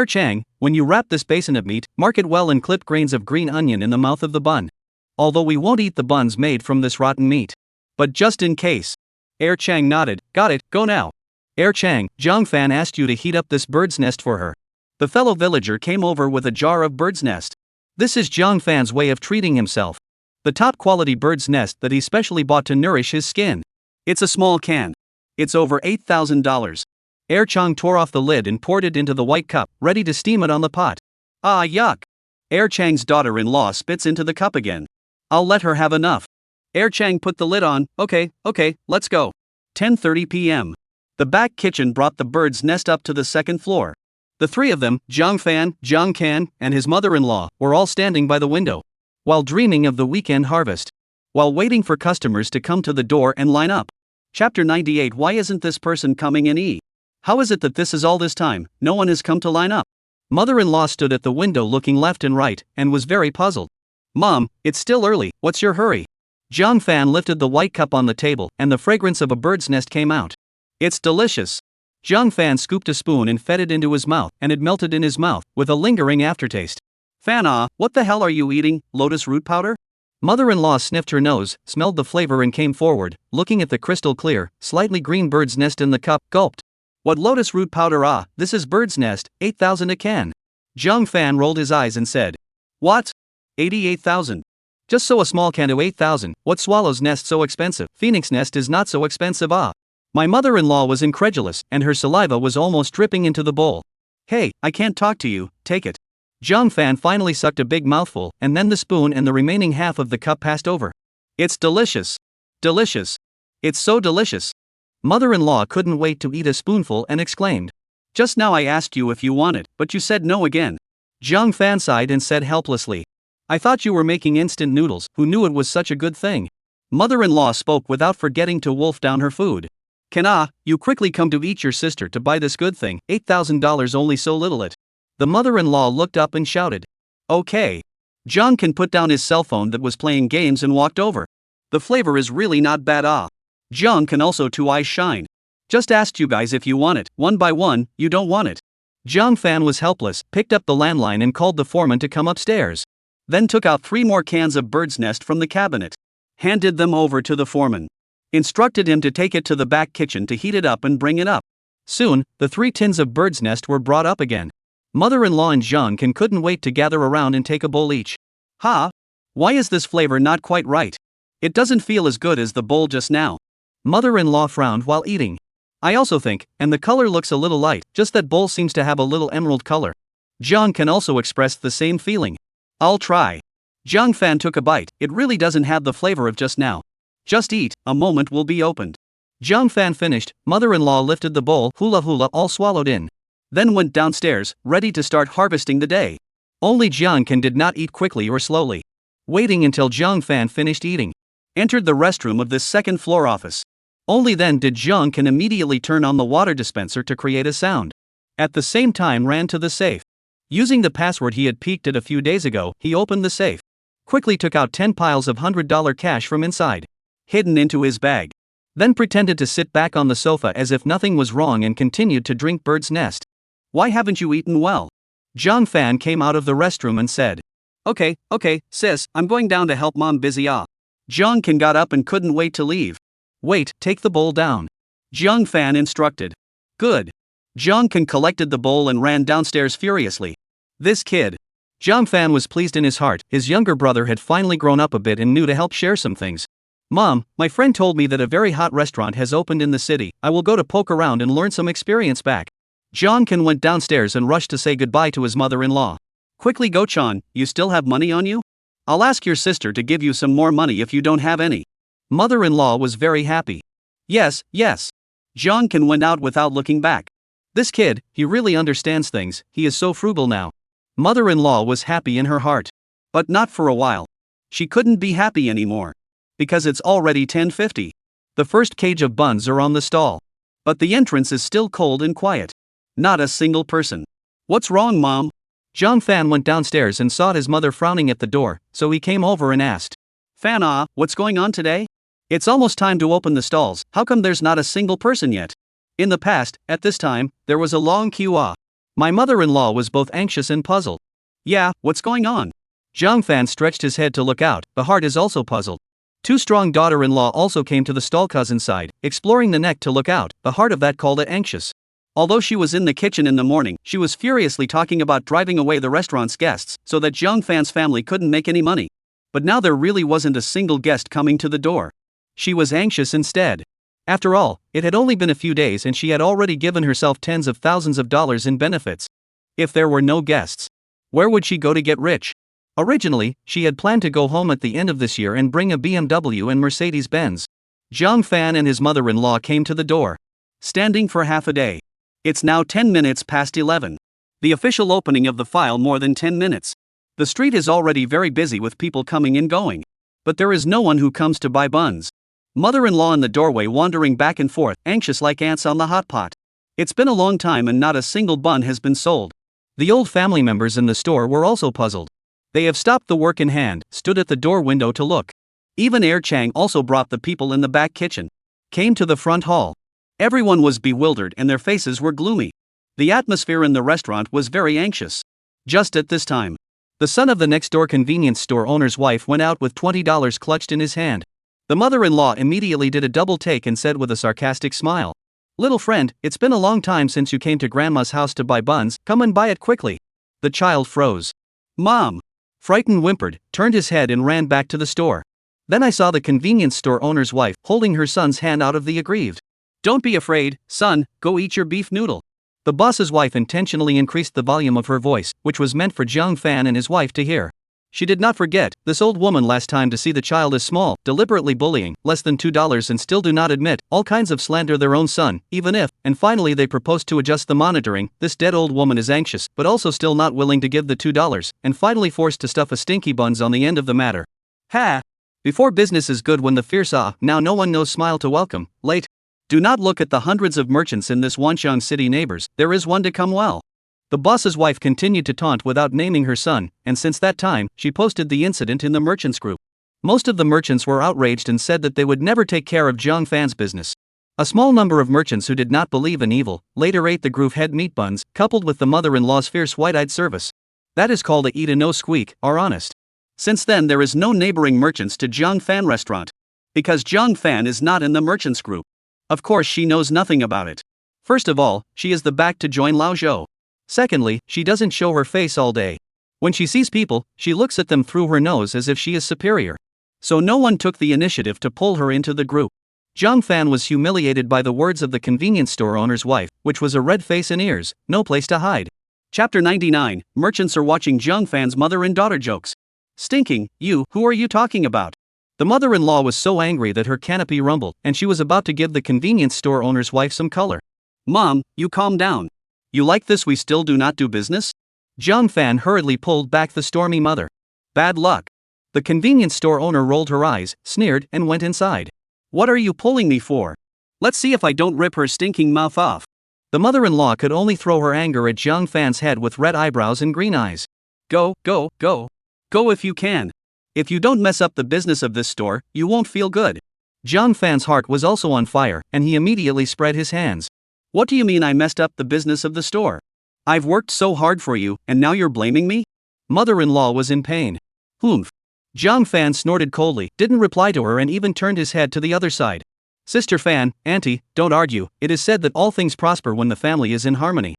Chang, when you wrap this basin of meat, mark it well and clip grains of green onion in the mouth of the bun. Although we won't eat the buns made from this rotten meat. But just in case. Air Chang nodded. Got it, go now. Air Chang, Zhang Fan asked you to heat up this bird's nest for her. The fellow villager came over with a jar of bird's nest. This is Zhang Fan's way of treating himself. The top quality bird's nest that he specially bought to nourish his skin. It's a small can. It's over $8,000. Air Chang tore off the lid and poured it into the white cup, ready to steam it on the pot. Ah, yuck. Air Chang's daughter-in-law spits into the cup again. I'll let her have enough. Air Chang put the lid on. Okay, let's go. 10:30 p.m. The back kitchen brought the bird's nest up to the second floor. The three of them, Zhang Fan, Zhang Can, and his mother-in-law, were all standing by the window, while dreaming of the weekend harvest, while waiting for customers to come to the door and line up. Chapter 98. Why isn't this person coming in? How is it that this is all this time, no one has come to line up? Mother-in-law stood at the window looking left and right, and was very puzzled. Mom, it's still early, what's your hurry? Zhang Fan lifted the white cup on the table, and the fragrance of a bird's nest came out. It's delicious. Zhang Fan scooped a spoon and fed it into his mouth, and it melted in his mouth, with a lingering aftertaste. Fan, what the hell are you eating, lotus root powder? Mother-in-law sniffed her nose, smelled the flavor and came forward, looking at the crystal clear, slightly green bird's nest in the cup, gulped. What lotus root powder? This is bird's nest, 8,000 a can. Zhang Fan rolled his eyes and said. What? 88,000. Just so a small can to 8,000, what swallow's nest so expensive? Phoenix nest is not so expensive. My mother-in-law was incredulous, and her saliva was almost dripping into the bowl. Hey, I can't talk to you, take it. Zhang Fan finally sucked a big mouthful, and then the spoon and the remaining half of the cup passed over. It's delicious. Delicious. It's so delicious. Mother-in-law couldn't wait to eat a spoonful and exclaimed. Just now I asked you if you wanted, but you said no again. Zhang Fan sighed and said helplessly. I thought you were making instant noodles, who knew it was such a good thing? Mother-in-law spoke without forgetting to wolf down her food. Can you quickly come to eat your sister to buy this good thing, $8,000 only so little it. The mother-in-law looked up and shouted. Okay. John can put down his cell phone that was playing games and walked over. The flavor is really not bad. John can also two eyes shine. Just asked you guys if you want it, one by one, you don't want it. Zhang Fan was helpless, picked up the landline and called the foreman to come upstairs. Then took out 3 more cans of bird's nest from the cabinet. Handed them over to the foreman. Instructed him to take it to the back kitchen to heat it up and bring it up. Soon, the 3 tins of bird's nest were brought up again. Mother-in-law and Zhang Can couldn't wait to gather around and take a bowl each. Why is this flavor not quite right? It doesn't feel as good as the bowl just now. Mother-in-law frowned while eating. I also think, and the color looks a little light, just that bowl seems to have a little emerald color. Zhang Can also expressed the same feeling. I'll try. Zhang Fan took a bite. It really doesn't have the flavor of just now. Just eat, a moment will be opened. Zhang Fan finished, mother-in-law lifted the bowl, hula all swallowed in. Then went downstairs, ready to start harvesting the day. Only Zhang Can did not eat quickly or slowly. Waiting until Zhang Fan finished eating. Entered the restroom of this second floor office. Only then did Zhang Can immediately turn on the water dispenser to create a sound. At the same time ran to the safe. Using the password he had peeked at a few days ago, he opened the safe. Quickly took out 10 piles of $100 cash from inside. Hidden into his bag. Then pretended to sit back on the sofa as if nothing was wrong and continued to drink bird's nest. Why haven't you eaten well? Zhang Fan came out of the restroom and said. Okay, sis, I'm going down to help mom busy. Zhang Can got up and couldn't wait to leave. Wait, take the bowl down. Zhang Fan instructed. Good. Zhang Can collected the bowl and ran downstairs furiously. This kid. Zhang Fan was pleased in his heart, his younger brother had finally grown up a bit and knew to help share some things. Mom, my friend told me that a very hot restaurant has opened in the city, I will go to poke around and learn some experience back. Zhang Can went downstairs and rushed to say goodbye to his mother-in-law. Quickly go Chan, you still have money on you? I'll ask your sister to give you some more money if you don't have any. Mother-in-law was very happy. Yes. Zhang Can went out without looking back. This kid, he really understands things, he is so frugal now. Mother-in-law was happy in her heart. But not for a while. She couldn't be happy anymore. Because it's already 10:50. The first cage of buns are on the stall. But the entrance is still cold and quiet. Not a single person. What's wrong, Mom? Zhang Fan went downstairs and saw his mother frowning at the door, so he came over and asked. Fan, what's going on today? It's almost time to open the stalls, how come there's not a single person yet? In the past, at this time, there was a long queue. My mother-in-law was both anxious and puzzled. Yeah, what's going on? Zhang Fan stretched his head to look out, the heart is also puzzled. Two strong daughter-in-law also came to the stall cousin side, exploring the neck to look out, the heart of that called it anxious. Although she was in the kitchen in the morning, she was furiously talking about driving away the restaurant's guests so that Jiang Fan's family couldn't make any money. But now there really wasn't a single guest coming to the door. She was anxious instead. After all, it had only been a few days and she had already given herself tens of thousands of dollars in benefits. If there were no guests, where would she go to get rich? Originally, she had planned to go home at the end of this year and bring a BMW and Mercedes-Benz. Jiang Fan and his mother-in-law came to the door, standing for half a day. It's now 10 minutes past 11. The official opening of the file more than 10 minutes. The street is already very busy with people coming and going. But there is no one who comes to buy buns. Mother-in-law in the doorway wandering back and forth, anxious like ants on the hot pot. It's been a long time and not a single bun has been sold. The old family members in the store were also puzzled. They have stopped the work in hand, stood at the door window to look. Even Air Chang also brought the people in the back kitchen. Came to the front hall. Everyone was bewildered and their faces were gloomy. The atmosphere in the restaurant was very anxious. Just at this time, the son of the next-door convenience store owner's wife went out with $20 clutched in his hand. The mother-in-law immediately did a double take and said with a sarcastic smile, "Little friend, it's been a long time since you came to Grandma's house to buy buns, come and buy it quickly." The child froze. "Mom!" Frightened whimpered, turned his head and ran back to the store. Then I saw the convenience store owner's wife holding her son's hand out of the aggrieved. "Don't be afraid, son, go eat your beef noodle." The boss's wife intentionally increased the volume of her voice, which was meant for Jiang Fan and his wife to hear. She did not forget, this old woman last time to see the child is small, deliberately bullying, less than $2 and still do not admit, all kinds of slander their own son, even if, and finally they proposed to adjust the monitoring. This dead old woman is anxious, but also still not willing to give the $2, and finally forced to stuff a stinky buns on the end of the matter. Ha! Before business is good when the fierce now no one knows smile to welcome, late. Do not look at the hundreds of merchants in this Wanxiang city neighbors, there is one to come well. The boss's wife continued to taunt without naming her son, and since that time, she posted the incident in the merchants group. Most of the merchants were outraged and said that they would never take care of Jiang Fan's business. A small number of merchants who did not believe in evil later ate the groove head meat buns, coupled with the mother-in-law's fierce white-eyed service. That is called a eat and no squeak, are honest. Since then there is no neighboring merchants to Jiang Fan restaurant. Because Jiang Fan is not in the merchants group. Of course she knows nothing about it. First of all, she is the back to join Lao Zhou. Secondly, she doesn't show her face all day. When she sees people, she looks at them through her nose as if she is superior. So no one took the initiative to pull her into the group. Jiang Fan was humiliated by the words of the convenience store owner's wife, which was a red face and ears, no place to hide. Chapter 99, Merchants are watching Jiang Fan's mother and daughter jokes. Stinking, you, who are you talking about? The mother-in-law was so angry that her canopy rumbled, and she was about to give the convenience store owner's wife some color. Mom, you calm down. You like this we still do not do business? Jiang Fan hurriedly pulled back the stormy mother. Bad luck. The convenience store owner rolled her eyes, sneered, and went inside. What are you pulling me for? Let's see if I don't rip her stinking mouth off. The mother-in-law could only throw her anger at Jiang Fan's head with red eyebrows and green eyes. Go, go, go. Go if you can. If you don't mess up the business of this store, you won't feel good. Jiang Fan's heart was also on fire, and he immediately spread his hands. What do you mean I messed up the business of the store? I've worked so hard for you, and now you're blaming me? Mother-in-law was in pain. Humph. Jiang Fan snorted coldly, didn't reply to her and even turned his head to the other side. Sister Fan, auntie, don't argue, it is said that all things prosper when the family is in harmony.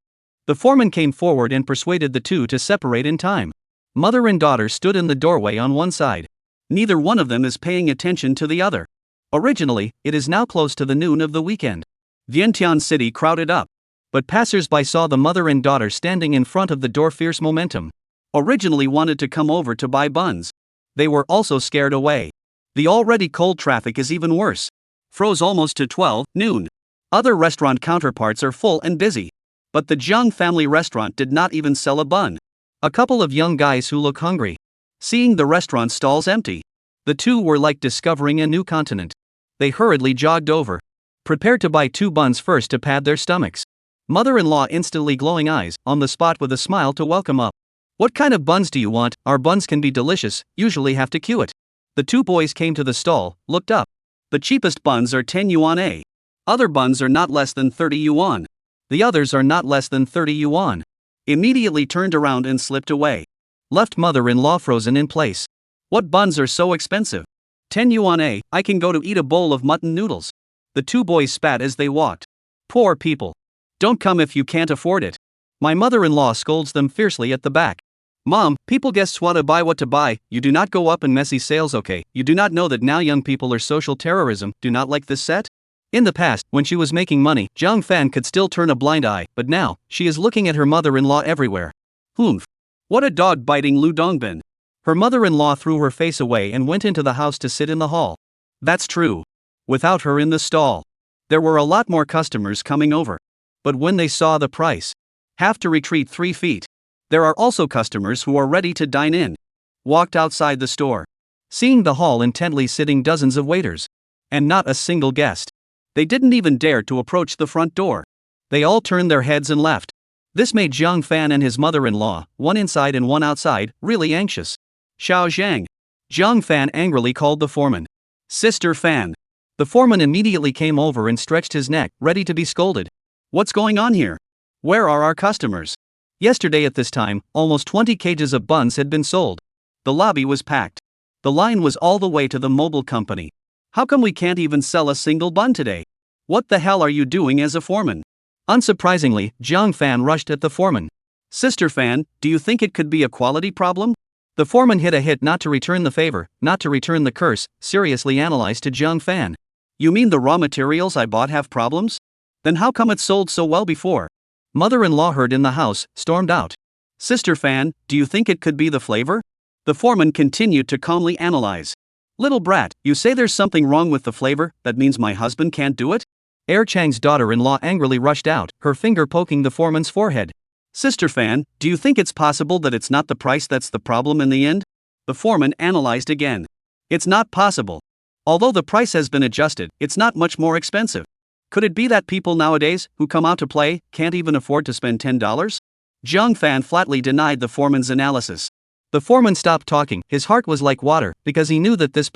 The foreman came forward and persuaded the two to separate in time. Mother and daughter stood in the doorway on one side. Neither one of them is paying attention to the other. Originally, it is now close to the noon of the weekend. Vientiane City crowded up. But passers-by saw the mother and daughter standing in front of the door. Fierce momentum. Originally wanted to come over to buy buns. They were also scared away. The already cold traffic is even worse. Froze almost to 12 noon. Other restaurant counterparts are full and busy. But the Jiang family restaurant did not even sell a bun. A couple of young guys who look hungry. Seeing the restaurant stalls empty. The two were like discovering a new continent. They hurriedly jogged over. Prepared to buy 2 buns first to pad their stomachs. Mother-in-law instantly glowing eyes, on the spot with a smile to welcome up. What kind of buns do you want? Our buns can be delicious, usually have to queue it. The 2 boys came to the stall, looked up. The cheapest buns are 10 yuan a. Other buns are not less than 30 yuan. The others are not less than 30 yuan. Immediately turned around and slipped away. Left mother-in-law frozen in place. What buns are so expensive? 10 yuan I can go to eat a bowl of mutton noodles. The two boys spat as they walked. Poor people. Don't come if you can't afford it. My mother-in-law scolds them fiercely at the back. Mom, people guests want to buy what to buy, you do not go up in messy sales, okay? You do not know that now young people are social terrorism, do not like this set? In the past, when she was making money, Zhang Fan could still turn a blind eye, but now, she is looking at her mother-in-law everywhere. Humph. What a dog-biting Lu Dongbin. Her mother-in-law threw her face away and went into the house to sit in the hall. That's true. Without her in the stall, there were a lot more customers coming over. But when they saw the price, have to retreat 3 feet. There are also customers who are ready to dine in. Walked outside the store, seeing the hall intently sitting dozens of waiters. And not a single guest. They didn't even dare to approach the front door. They all turned their heads and left. This made Zhang Fan and his mother-in-law, one inside and one outside, really anxious. Xiao Zhang. Zhang Fan angrily called the foreman. Sister Fan. The foreman immediately came over and stretched his neck, ready to be scolded. What's going on here? Where are our customers? Yesterday at this time, almost 20 cages of buns had been sold. The lobby was packed. The line was all the way to the mobile company. How come we can't even sell a single bun today? What the hell are you doing as a foreman? Unsurprisingly, Zhang Fan rushed at the foreman. Sister Fan, do you think it could be a quality problem? The foreman hit a hit not to return the favor, not to return the curse, seriously analyzed to Zhang Fan. You mean the raw materials I bought have problems? Then how come it sold so well before? Mother-in-law heard in the house, stormed out. Sister Fan, do you think it could be the flavor? The foreman continued to calmly analyze. Little brat, you say there's something wrong with the flavor, that means my husband can't do it? Er Chang's daughter-in-law angrily rushed out, her finger poking the foreman's forehead. Sister Fan, do you think it's possible that it's not the price that's the problem in the end? The foreman analyzed again. It's not possible. Although the price has been adjusted, it's not much more expensive. Could it be that people nowadays, who come out to play, can't even afford to spend $10? Zhang Fan flatly denied the foreman's analysis. The foreman stopped talking, his heart was like water, because he knew that this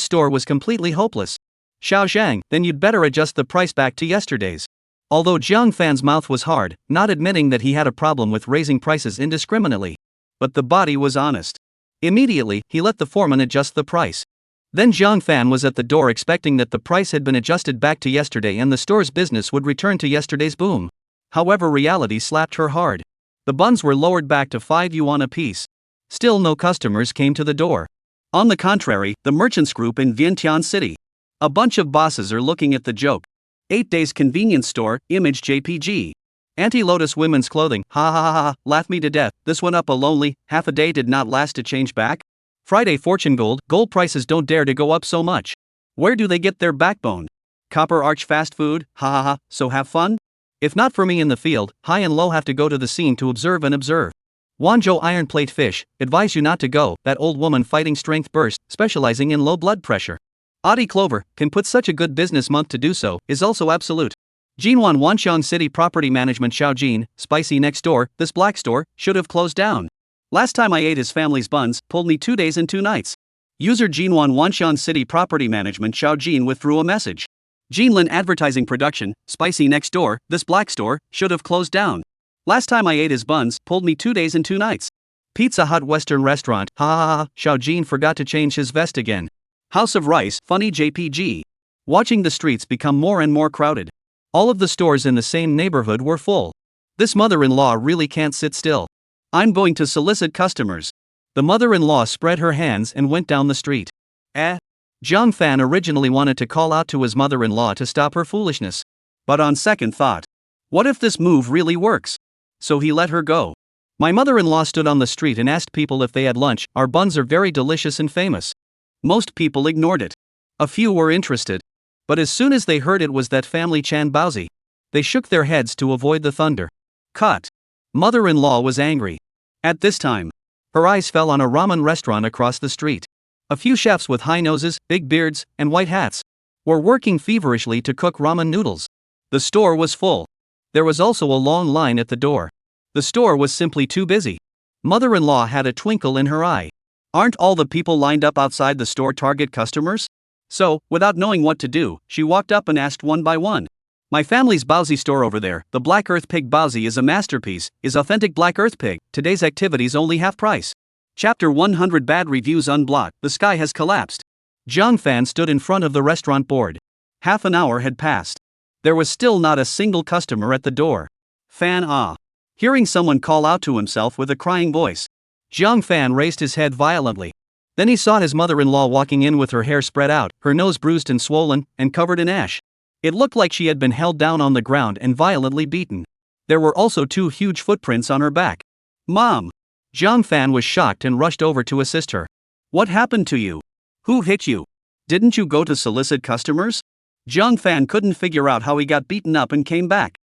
store was completely hopeless. Xiao Zhang, then you'd better adjust the price back to yesterday's. Although Zhang Fan's mouth was hard, not admitting that he had a problem with raising prices indiscriminately. But the body was honest. Immediately, he let the foreman adjust the price. Then Zhang Fan was at the door expecting that the price had been adjusted back to yesterday and the store's business would return to yesterday's boom. However, reality slapped her hard. The buns were lowered back to 5 yuan apiece. Still no customers came to the door. On the contrary, the merchants group in Vientiane City. A bunch of bosses are looking at the joke. 8 days convenience store, image JPG. Anti-Lotus women's clothing, ha ha ha ha, laugh me to death, this went up a lonely, half a day did not last to change back. Friday fortune gold prices don't dare to go up so much. Where do they get their backbone? Copper Arch fast food, ha ha ha, so have fun? If not for me in the field, high and low have to go to the scene to observe and observe. Wanzhou iron plate fish, advise you not to go, that old woman fighting strength burst, specializing in low blood pressure. Audi Clover, can put such a good business month to do so, is also absolute. Jinwan Wanxiang City Property Management Xiaojin, spicy next door, this black store, should have closed down. Last time I ate his family's buns, pulled me 2 days and 2 nights. User Jinwan Wanxiang City Property Management Xiaojin withdrew a message. Jinlin Advertising Production, spicy next door, this black store, should have closed down. Last time I ate his buns, pulled me 2 days and 2 nights. Pizza Hut Western Restaurant, ha ha ha, Xiaojin forgot to change his vest again. House of Rice, funny JPG. Watching the streets become more and more crowded. All of the stores in the same neighborhood were full. This mother-in-law really can't sit still. I'm going to solicit customers. The mother-in-law spread her hands and went down the street. Zhang Fan originally wanted to call out to his mother-in-law to stop her foolishness. But on second thought, what if this move really works? So he let her go. My mother-in-law stood on the street and asked people if they had lunch. Our buns are very delicious and famous. Most people ignored it. A few were interested. But as soon as they heard it was that family Chan Baozi, they shook their heads to avoid the thunder. Cut. Mother-in-law was angry. At this time, her eyes fell on a ramen restaurant across the street. A few chefs with high noses, big beards, and white hats were working feverishly to cook ramen noodles. The store was full. There was also a long line at the door. The store was simply too busy. Mother-in-law had a twinkle in her eye. Aren't all the people lined up outside the store target customers? So, without knowing what to do, she walked up and asked one by one. My family's Baozi store over there, the Black Earth Pig Baozi is a masterpiece, is authentic Black Earth Pig, today's activities only half price. Chapter 100 Bad Reviews Unblocked, the sky has collapsed. Jiang Fan stood in front of the restaurant board. Half an hour had passed. There was still not a single customer at the door. Fan ah. Hearing someone call out to himself with a crying voice. Jiang Fan raised his head violently. Then he saw his mother-in-law walking in with her hair spread out, her nose bruised and swollen, and covered in ash. It looked like she had been held down on the ground and violently beaten. There were also 2 huge footprints on her back. Mom! Jiang Fan was shocked and rushed over to assist her. What happened to you? Who hit you? Didn't you go to solicit customers? Jiang Fan couldn't figure out how he got beaten up and came back.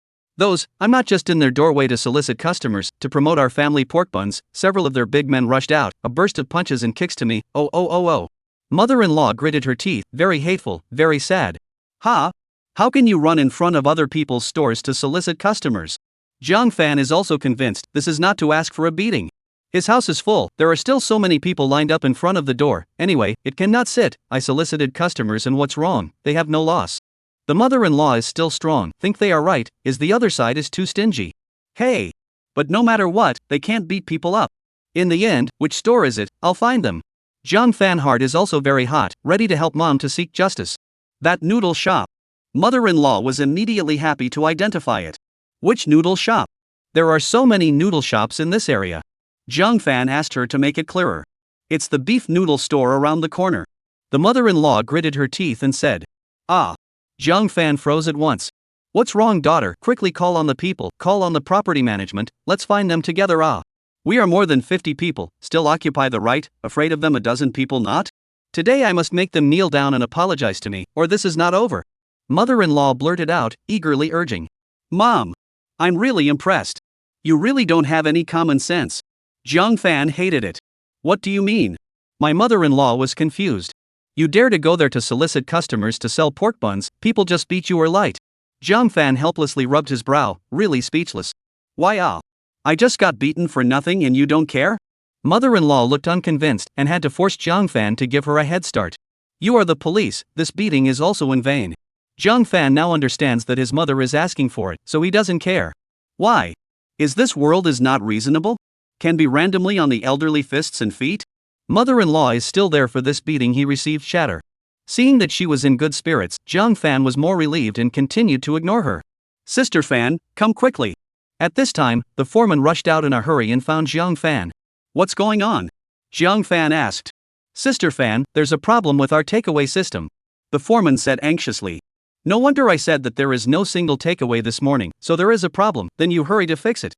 I'm not just in their doorway to solicit customers, to promote our family pork buns. Several of their big men rushed out, a burst of punches and kicks to me. Oh. Mother-in-law gritted her teeth, very hateful, very sad. Ha! How can you run in front of other people's stores to solicit customers? Jiang Fan is also convinced this is not to ask for a beating. His house is full, there are still so many people lined up in front of the door. Anyway, it cannot sit. I solicited customers and what's wrong? They have no loss. The mother-in-law is still strong, think they are right, is the other side is too stingy. Hey! But no matter what, they can't beat people up. In the end, which store is it? I'll find them. Jiang Fan's heart is also very hot, ready to help mom to seek justice. That noodle shop. Mother-in-law was immediately happy to identify it. Which noodle shop? There are so many noodle shops in this area. Jiang Fan asked her to make it clearer. It's the beef noodle store around the corner. The mother-in-law gritted her teeth and said, Ah. Jiang Fan froze at once. What's wrong, daughter? Quickly call on the people, call on the property management, let's find them together. Ah. We are more than 50 people, still occupy the right, afraid of them a dozen people not? Today I must make them kneel down and apologize to me, or this is not over. Mother-in-law blurted out, eagerly urging. Mom! I'm really impressed. You really don't have any common sense. Jiang Fan hated it. What do you mean? My mother-in-law was confused. You dare to go there to solicit customers to sell pork buns, people just beat you or light. Jiang Fan helplessly rubbed his brow, really speechless. Why I just got beaten for nothing and you don't care? Mother-in-law looked unconvinced and had to force Jiang Fan to give her a head start. You are the police, this beating is also in vain. Jiang Fan now understands that his mother is asking for it, so he doesn't care. Why? Is this world is not reasonable? Can be randomly on the elderly fists and feet? Mother-in-law is still there for this beating he received shatter. Seeing that she was in good spirits, Jiang Fan was more relieved and continued to ignore her. Sister Fan, come quickly. At this time, the foreman rushed out in a hurry and found Jiang Fan. What's going on? Jiang Fan asked. Sister Fan, there's a problem with our takeaway system. The foreman said anxiously. No wonder I said that there is no single takeaway this morning, so there is a problem, then you hurry to fix it.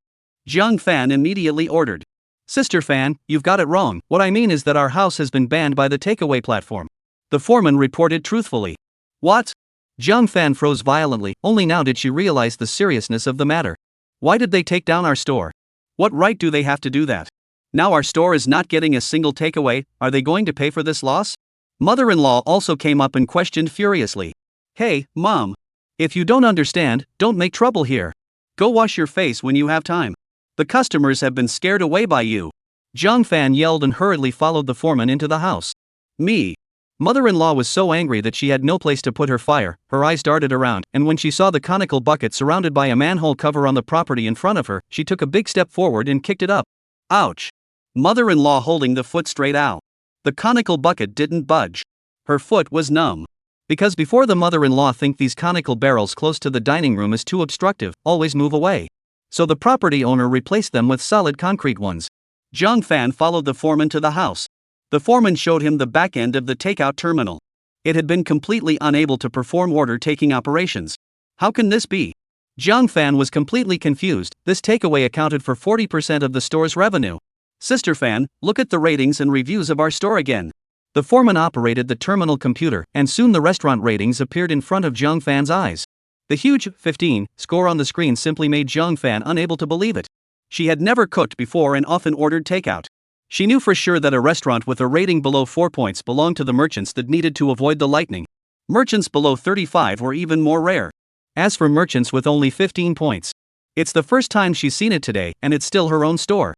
Jiang Fan immediately ordered. Sister Fan, you've got it wrong, what I mean is that our house has been banned by the takeaway platform. The foreman reported truthfully. What? Jiang Fan froze violently, only now did she realize the seriousness of the matter. Why did they take down our store? What right do they have to do that? Now our store is not getting a single takeaway, are they going to pay for this loss? Mother-in-law also came up and questioned furiously. Hey, Mom. If you don't understand, don't make trouble here. Go wash your face when you have time. The customers have been scared away by you. Jiang Fan yelled and hurriedly followed the foreman into the house. Me. Mother-in-law was so angry that she had no place to put her fire, her eyes darted around, and when she saw the conical bucket surrounded by a manhole cover on the property in front of her, she took a big step forward and kicked it up. Ouch! Mother-in-law holding the foot straight out. The conical bucket didn't budge. Her foot was numb. Because before the mother-in-law think these conical barrels close to the dining room is too obstructive, always move away. So the property owner replaced them with solid concrete ones. Jiang Fan followed the foreman to the house. The foreman showed him the back end of the takeout terminal. It had been completely unable to perform order-taking operations. How can this be? Jiang Fan was completely confused. This takeaway accounted for 40% of the store's revenue. Sister Fan, look at the ratings and reviews of our store again. The foreman operated the terminal computer, and soon the restaurant ratings appeared in front of Jiang Fan's eyes. The huge 15 score on the screen simply made Jiang Fan unable to believe it. She had never cooked before and often ordered takeout. She knew for sure that a restaurant with a rating below 4 points belonged to the merchants that needed to avoid the lightning. Merchants below 35 were even more rare. As for merchants with only 15 points, it's the first time she's seen it today, and it's still her own store.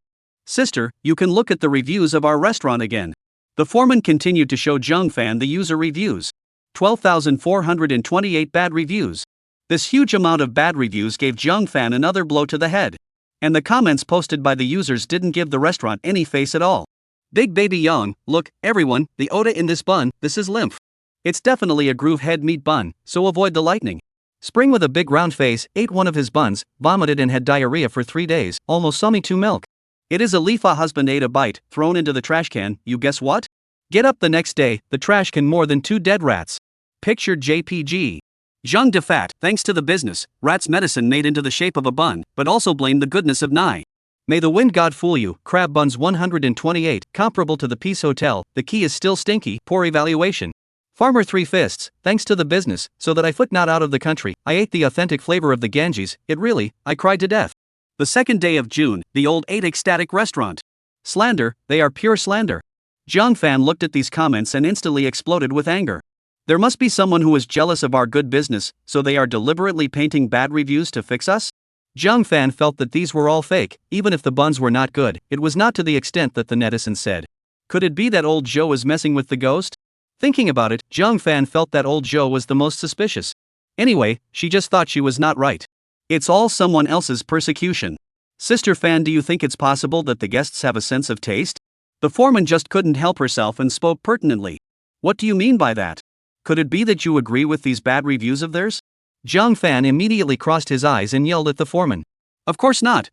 Sister, you can look at the reviews of our restaurant again. The foreman continued to show Jiang Fan the user reviews. 12,428 bad reviews. This huge amount of bad reviews gave Jiang Fan another blow to the head. And the comments posted by the users didn't give the restaurant any face at all. Big baby Young, look, everyone, the Oda in this bun, this is lymph. It's definitely a groove head meat bun, so avoid the lightning. Spring with a big round face ate one of his buns, vomited and had diarrhea for 3 days, almost saw me to milk. It is a Leafa husband ate a bite, thrown into the trash can, you guess what? Get up the next day, the trash can more than 2 dead rats. Pictured JPG. Zhang de fat, thanks to the business, rat's medicine made into the shape of a bun, but also blame the goodness of Nai. May the wind god fool you, crab buns 128, comparable to the Peace Hotel, the key is still stinky, poor evaluation. Farmer 3 fists, thanks to the business, so that I foot not out of the country, I ate the authentic flavor of the Ganges, I cried to death. The 2nd day of June, the old 8 ecstatic restaurant. Slander, they are pure slander. Jiang Fan looked at these comments and instantly exploded with anger. There must be someone who is jealous of our good business, so they are deliberately painting bad reviews to fix us? Jiang Fan felt that these were all fake, even if the buns were not good, it was not to the extent that the netizens said. Could it be that old Joe is messing with the ghost? Thinking about it, Jiang Fan felt that old Joe was the most suspicious. Anyway, she just thought she was not right. It's all someone else's persecution. Sister Fan, do you think it's possible that the guests have a sense of taste? The foreman just couldn't help herself and spoke pertinently. What do you mean by that? Could it be that you agree with these bad reviews of theirs? Jiang Fan immediately crossed his eyes and yelled at the foreman. Of course not,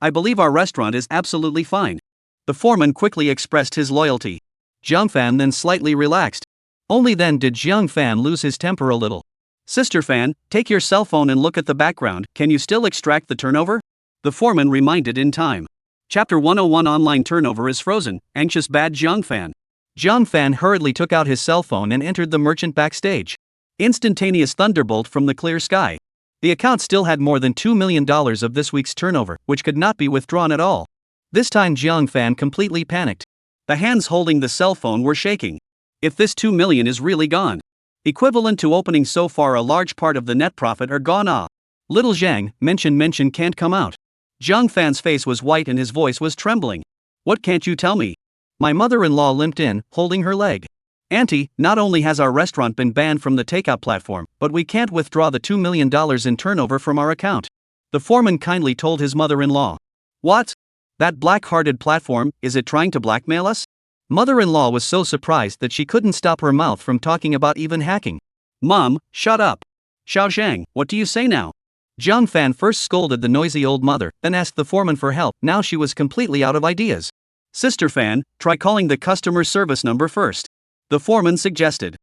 I believe our restaurant is absolutely fine. The foreman quickly expressed his loyalty. Jiang Fan then slightly relaxed. Only then did Jiang Fan lose his temper a little. Sister Fan, take your cell phone and look at the background, can you still extract the turnover? The foreman reminded in time. Chapter 101 Online turnover is frozen, anxious bad Jiang Fan. Jiang Fan hurriedly took out his cell phone and entered the merchant backstage. Instantaneous thunderbolt from the clear sky. The account still had more than $2 million of this week's turnover, which could not be withdrawn at all. This time Jiang Fan completely panicked. The hands holding the cell phone were shaking. If this 2 million is really gone, equivalent to opening so far a large part of the net profit are gone. Little Zhang, mention can't come out. Jiang Fan's face was white and his voice was trembling. What can't you tell me? My mother-in-law limped in, holding her leg. Auntie, not only has our restaurant been banned from the takeout platform, but we can't withdraw the $2 million in turnover from our account. The foreman kindly told his mother-in-law. What? That black-hearted platform, is it trying to blackmail us? Mother-in-law was so surprised that she couldn't stop her mouth from talking about even hacking. Mom, shut up. Xiao Zhang, what do you say now? Jiang Fan first scolded the noisy old mother, then asked the foreman for help, now she was completely out of ideas. Sister Fan, try calling the customer service number first. The foreman suggested.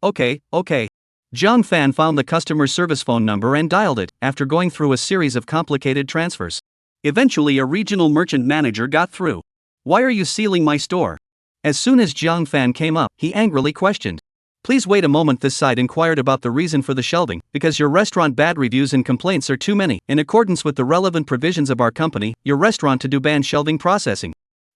Okay. Jiang Fan found the customer service phone number and dialed it, after going through a series of complicated transfers. Eventually a regional merchant manager got through. Why are you sealing my store? As soon as Jiang Fan came up, he angrily questioned. Please wait a moment, this side inquired about the reason for the shelving, because your restaurant bad reviews and complaints are too many. In accordance with the relevant provisions of our company, your restaurant to do ban shelving processing.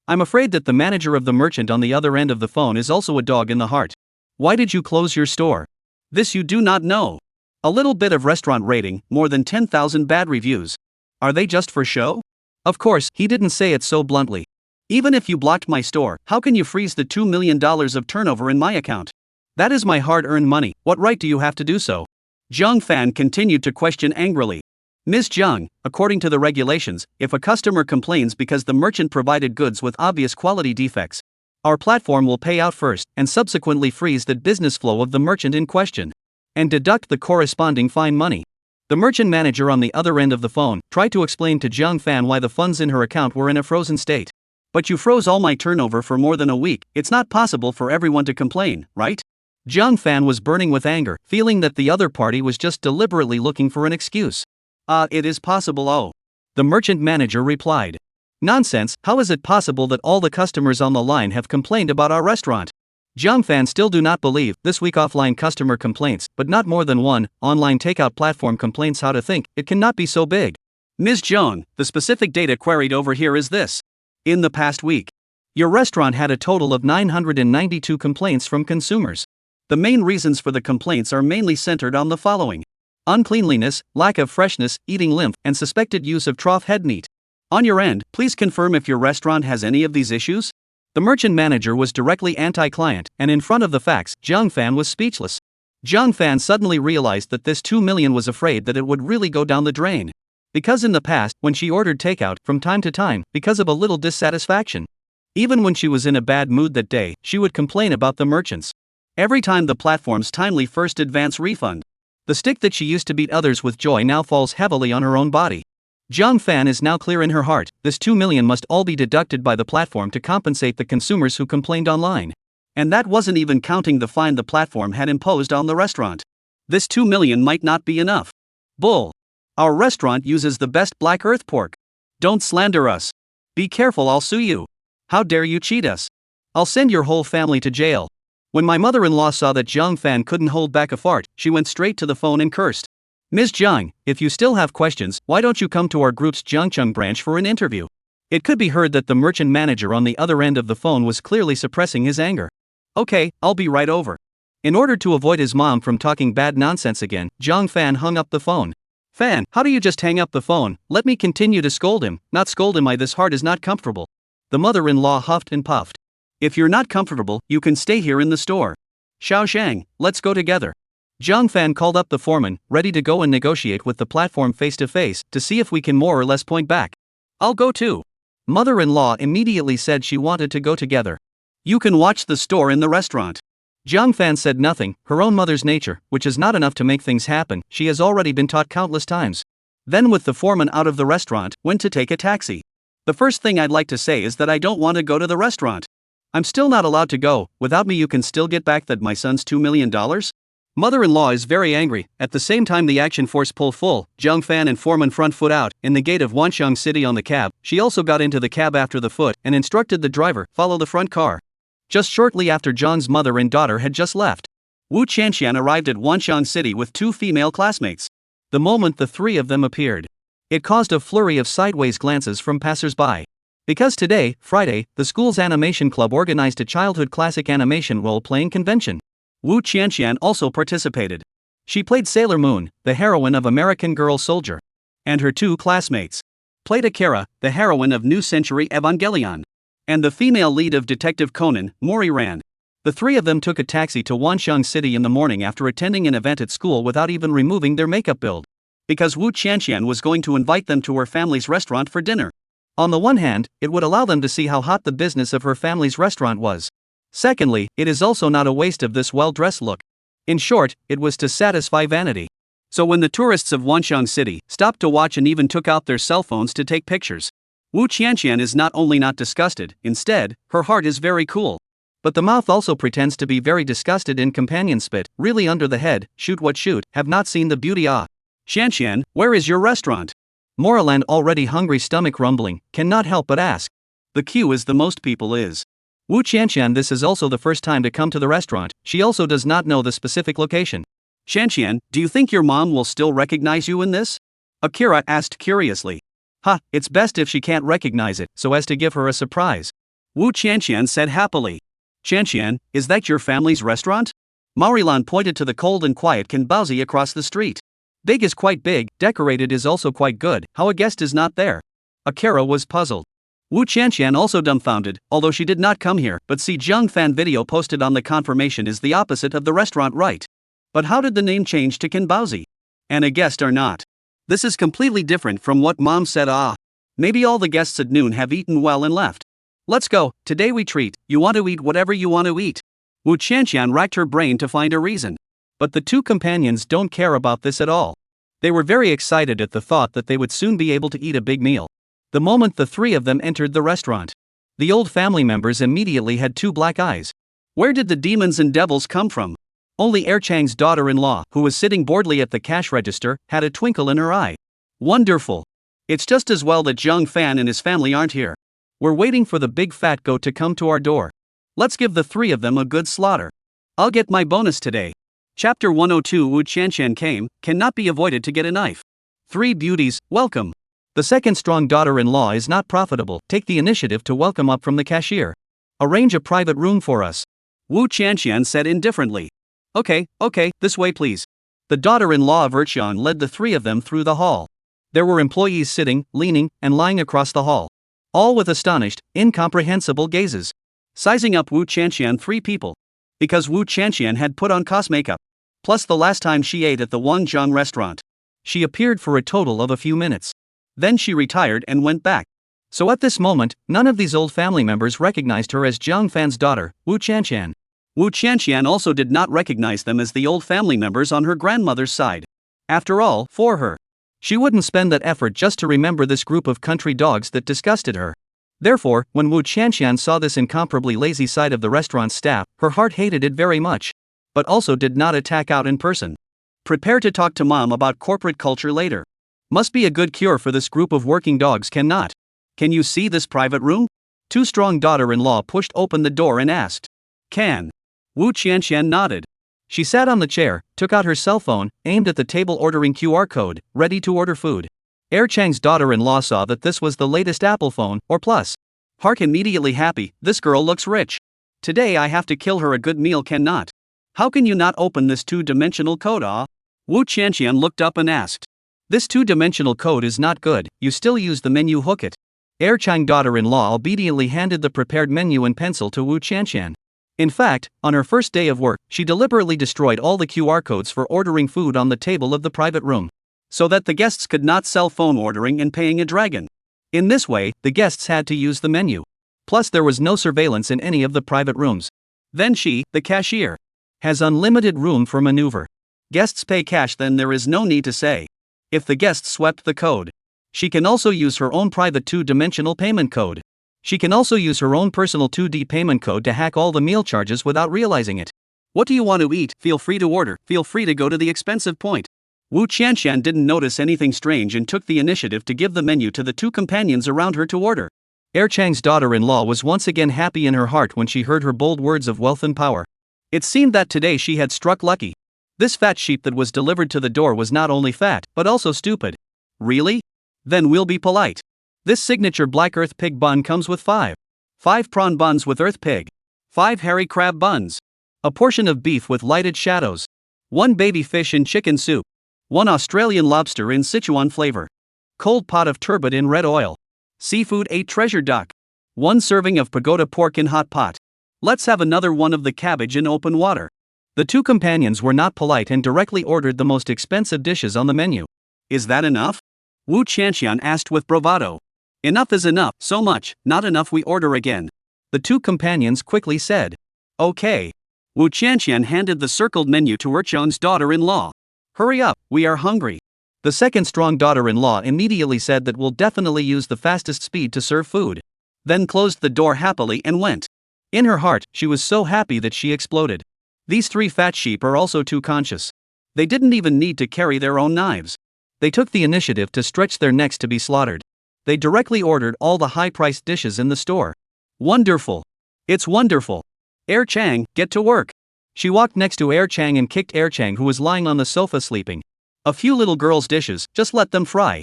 I'm afraid that the manager of the merchant on the other end of the phone is also a dog in the heart. Why did you close your store? This you do not know. A little bit of restaurant rating, more than 10,000 bad reviews. Are they just for show? Of course, he didn't say it so bluntly. Even if you blocked my store, how can you freeze the $2 million of turnover in my account? That is my hard-earned money, what right do you have to do so? Jiang Fan continued to question angrily. Ms. Jiang, according to the regulations, if a customer complains because the merchant provided goods with obvious quality defects, our platform will pay out first and subsequently freeze the business flow of the merchant in question and deduct the corresponding fine money. The merchant manager on the other end of the phone tried to explain to Jiang Fan why the funds in her account were in a frozen state. But you froze all my turnover for more than a week, it's not possible for everyone to complain, right? Jiang Fan was burning with anger, feeling that the other party was just deliberately looking for an excuse. It is possible, the merchant manager replied. Nonsense, how is it possible that all the customers on the line have complained about our restaurant? Jiang Fan still do not believe this week offline customer complaints, but not more than one, online takeout platform complaints. How to think, it cannot be so big. Ms. Jiang, the specific data queried over here is this. In the past week, your restaurant had a total of 992 complaints from consumers. The main reasons for the complaints are mainly centered on the following: uncleanliness, lack of freshness, eating lymph, and suspected use of trough head meat. On your end, please confirm if your restaurant has any of these issues? The merchant manager was directly anti-client, and in front of the facts, Jiang Fan was speechless. Jiang Fan suddenly realized that this 2 million was afraid that it would really go down the drain. Because in the past, when she ordered takeout, from time to time, because of a little dissatisfaction, Even when she was in a bad mood that day, she would complain about the merchants. Every time the platform's timely first advance refund. The stick that she used to beat others with joy now falls heavily on her own body. Zhang Fan is now clear in her heart, this 2 million must all be deducted by the platform to compensate the consumers who complained online. And that wasn't even counting the fine the platform had imposed on the restaurant. This 2 million might not be enough. Bull. Our restaurant uses the best black earth pork. Don't slander us. Be careful, I'll sue you. How dare you cheat us? I'll send your whole family to jail. When my mother-in-law saw that Zhang Fan couldn't hold back a fart, she went straight to the phone and cursed. Ms. Zhang, if you still have questions, why don't you come to our group's Jiangcheng branch for an interview? It could be heard that the merchant manager on the other end of the phone was clearly suppressing his anger. Okay, I'll be right over. In order to avoid his mom from talking bad nonsense again, Zhang Fan hung up the phone. Fan, how do you just hang up the phone? Let me continue to scold him. Not scold him, this heart is not comfortable. The mother-in-law huffed and puffed. If you're not comfortable, you can stay here in the store. Xiao Shang, let's go together. Zhang Fan called up the foreman, ready to go and negotiate with the platform face-to-face to see if we can more or less point back. I'll go too. Mother-in-law immediately said she wanted to go together. You can watch the store in the restaurant. Zhang Fan said nothing, her own mother's nature, which is not enough to make things happen, she has already been taught countless times. Then with the foreman out of the restaurant, went to take a taxi. The first thing I'd like to say is that I don't want to go to the restaurant. I'm still not allowed to go. Without me you can still get back that my son's $2 million? Mother-in-law is very angry. At the same time the action force pull full, Zhang Fan and foreman front foot out, in the gate of Wanxiang City on the cab. She also got into the cab after the foot and instructed the driver, follow the front car. Just shortly after Zhang's mother and daughter had just left, Wu Qianxian arrived at Wanxiang City with 2 female classmates. The moment the 3 of them appeared, it caused a flurry of sideways glances from passers-by. Because today, Friday, the school's animation club organized a childhood classic animation role-playing convention. Wu Qianxian also participated. She played Sailor Moon, the heroine of American Girl Soldier. And her 2 classmates played Akira, the heroine of New Century Evangelion. And the female lead of Detective Conan, Mori Ran. The 3 of them took a taxi to Wanxiang City in the morning after attending an event at school without even removing their makeup build. Because Wu Qianxian was going to invite them to her family's restaurant for dinner. On the one hand, it would allow them to see how hot the business of her family's restaurant was. Secondly, it is also not a waste of this well-dressed look. In short, it was to satisfy vanity. So when the tourists of Wanxiang City stopped to watch and even took out their cell phones to take pictures, Wu Qianxian is not only not disgusted, instead, her heart is very cool. But the mouth also pretends to be very disgusted in companion spit, really under the head, shoot what shoot, have not seen the beauty ah. Xianxian, where is your restaurant? Moraland, already hungry, stomach rumbling, cannot help but ask. The queue is the most people is. Wu Qianxian, this is also the first time to come to the restaurant, she also does not know the specific location. Xianxian, do you think your mom will still recognize you in this? Akira asked curiously. It's best if she can't recognize it, so as to give her a surprise. Wu Qianxian said happily. Qianxian, is that your family's restaurant? Maurilan pointed to the cold and quiet Kanbaozi across the street. Big is quite big, decorated is also quite good, how a guest is not there? Akira was puzzled. Wu Qianxian also dumbfounded, although she did not come here, but see Zhang Fan video posted on the confirmation is the opposite of the restaurant, right? But how did the name change to Kanbaozi? And a guest or not? This is completely different from what mom said. Maybe all the guests at noon have eaten well and left. Let's go, today we treat, you want to eat whatever you want to eat. Wu Qianxian racked her brain to find a reason. But the 2 companions don't care about this at all. They were very excited at the thought that they would soon be able to eat a big meal. The moment the 3 of them entered the restaurant, the old family members immediately had 2 black eyes. Where did the demons and devils come from? Only Erchang's daughter-in-law, who was sitting boredly at the cash register, had a twinkle in her eye. Wonderful. It's just as well that Zhang Fan and his family aren't here. We're waiting for the big fat goat to come to our door. Let's give the 3 of them a good slaughter. I'll get my bonus today. Chapter 102. Wu Qianxian cannot be avoided to get a knife. 3 beauties, welcome. The second strong daughter-in-law is not profitable, take the initiative to welcome up from the cashier. Arrange a private room for us. Wu Qianxian said indifferently. Okay, this way please. The daughter-in-law of Erchang led the 3 of them through the hall. There were employees sitting, leaning, and lying across the hall. All with astonished, incomprehensible gazes. Sizing up Wu Qianxian 3 people. Because Wu Qianxian had put on cos makeup. Plus the last time she ate at the Wanxiang restaurant. She appeared for a total of a few minutes. Then she retired and went back. So at this moment, none of these old family members recognized her as Jiang Fan's daughter, Wu Qianqian. Wu Qianqian also did not recognize them as the old family members on her grandmother's side. After all, for her, she wouldn't spend that effort just to remember this group of country dogs that disgusted her. Therefore, when Wu Qianqian saw this incomparably lazy side of the restaurant's staff, her heart hated it very much. But also did not attack out in person. Prepare to talk to mom about corporate culture later. Must be a good cure for this group of working dogs, cannot. Can you see this private room? Too strong daughter-in-law pushed open the door and asked. Can? Wu Qianqian nodded. She sat on the chair, took out her cell phone, aimed at the table ordering QR code, ready to order food. Chang's daughter-in-law saw that this was the latest Apple phone, or Plus. Heart immediately happy, this girl looks rich. Today I have to kill her a good meal, cannot. How can you not open this two-dimensional code? Wu Qianqian looked up and asked. This two-dimensional code is not good, you still use the menu hook it. Chang daughter-in-law obediently handed the prepared menu and pencil to Wu Qianqian. In fact, on her first day of work, she deliberately destroyed all the QR codes for ordering food on the table of the private room, so that the guests could not cell phone ordering and paying a dragon. In this way, the guests had to use the menu. Plus there was no surveillance in any of the private rooms. Then she, the cashier, has unlimited room for maneuver. Guests pay cash, then there is no need to say. If the guests swept the code, she can also use her own private two-dimensional payment code. She can also use her own personal 2D payment code to hack all the meal charges without realizing it. What do you want to eat? Feel free to order, feel free to go to the expensive point. Wu Qianqian didn't notice anything strange and took the initiative to give the menu to the two companions around her to order. Chang's daughter-in-law was once again happy in her heart when she heard her bold words of wealth and power. It seemed that today she had struck lucky. This fat sheep that was delivered to the door was not only fat, but also stupid. Really? Then we'll be polite. This signature black earth pig bun comes with 5 prawn buns with earth pig, 5 hairy crab buns, a portion of beef with lighted shadows, 1 baby fish in chicken soup, 1 Australian lobster in Sichuan flavor, cold pot of turbot in red oil, seafood 8 treasure duck, 1 serving of pagoda pork in hot pot. Let's have another one of the cabbage in open water. The two companions were not polite and directly ordered the most expensive dishes on the menu. Is that enough? Wu Qianqian asked with bravado. Enough is enough, so much, not enough we order again. The two companions quickly said. Okay. Wu Qianqian handed the circled menu to Chang's daughter-in-law. Hurry up, we are hungry. The second strong daughter-in-law immediately said that we'll definitely use the fastest speed to serve food. Then closed the door happily and went. In her heart, she was so happy that she exploded. These 3 fat sheep are also too conscious. They didn't even need to carry their own knives. They took the initiative to stretch their necks to be slaughtered. They directly ordered all the high-priced dishes in the store. Wonderful. It's wonderful. Chang, get to work. She walked next to Chang and kicked Chang, who was lying on the sofa sleeping. A few little girls' dishes, just let them fry.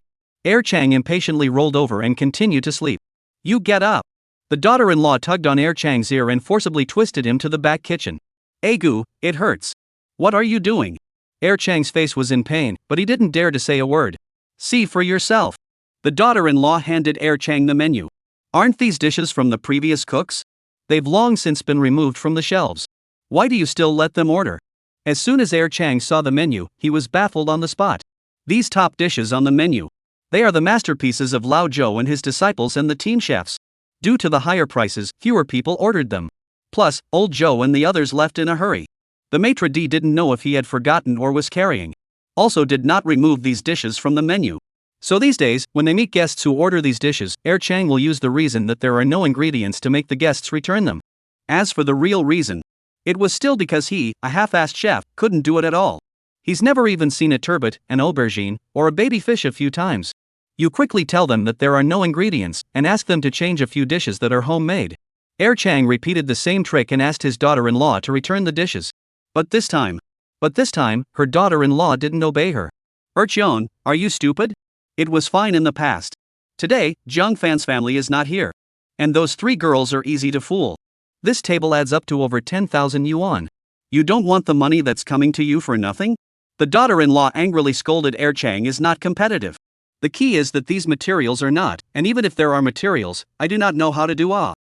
Chang impatiently rolled over and continued to sleep. You get up. The daughter-in-law tugged on Chang's ear and forcibly twisted him to the back kitchen. Gu, it hurts. What are you doing? Chang's face was in pain, but he didn't dare to say a word. See for yourself. The daughter-in-law handed Chang the menu. Aren't these dishes from the previous cooks? They've long since been removed from the shelves. Why do you still let them order? As soon as Chang saw the menu, he was baffled on the spot. These top dishes on the menu. They are the masterpieces of Lao Zhou and his disciples and the teen chefs. Due to the higher prices, fewer people ordered them. Plus, old Zhou and the others left in a hurry. The maitre d' didn't know if he had forgotten or was carrying. Also did not remove these dishes from the menu. So these days, when they meet guests who order these dishes, Chang will use the reason that there are no ingredients to make the guests return them. As for the real reason, it was still because he, a half-assed chef, couldn't do it at all. He's never even seen a turbot, an aubergine, or a baby fish a few times. You quickly tell them that there are no ingredients, and ask them to change a few dishes that are homemade. Chang repeated the same trick and asked his daughter-in-law to return the dishes. But this time, her daughter-in-law didn't obey her. Chong, are you stupid? It was fine in the past. Today, Jiang Fan's family is not here. And those 3 girls are easy to fool. This table adds up to over 10,000 yuan. You don't want the money that's coming to you for nothing? The daughter-in-law angrily scolded Chang is not competitive. The key is that these materials are not, and even if there are materials, I do not know how to do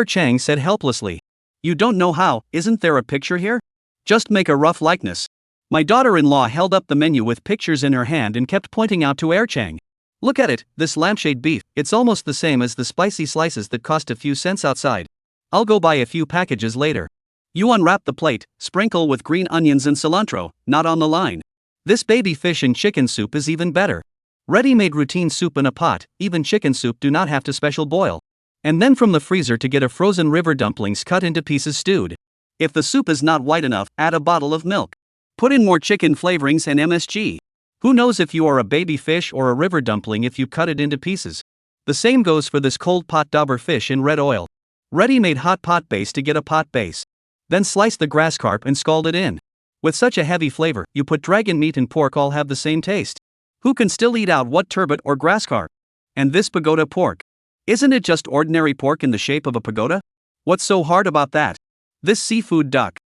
Chang said helplessly. You don't know how, isn't there a picture here? Just make a rough likeness. My daughter-in-law held up the menu with pictures in her hand and kept pointing out to Chang. Look at it, this lampshade beef, It's almost the same as the spicy slices that cost a few cents outside. I'll go buy a few packages later. You unwrap the plate, sprinkle with green onions and cilantro, not on the line. This baby fish and chicken soup is even better. Ready-made routine soup in a pot, even chicken soup do not have to special boil. And then from the freezer to get a frozen river dumplings cut into pieces stewed. If the soup is not white enough, add a bottle of milk. Put in more chicken flavorings and MSG. Who knows if you are a baby fish or a river dumpling if you cut it into pieces. The same goes for this cold pot dauber fish in red oil. Ready-made hot pot base to get a pot base. Then slice the grass carp and scald it in. With such a heavy flavor, you put dragon meat and pork all have the same taste. Who can still eat out what turbot or grass carp? And this pagoda pork. Isn't it just ordinary pork in the shape of a pagoda? What's so hard about that? This seafood duck.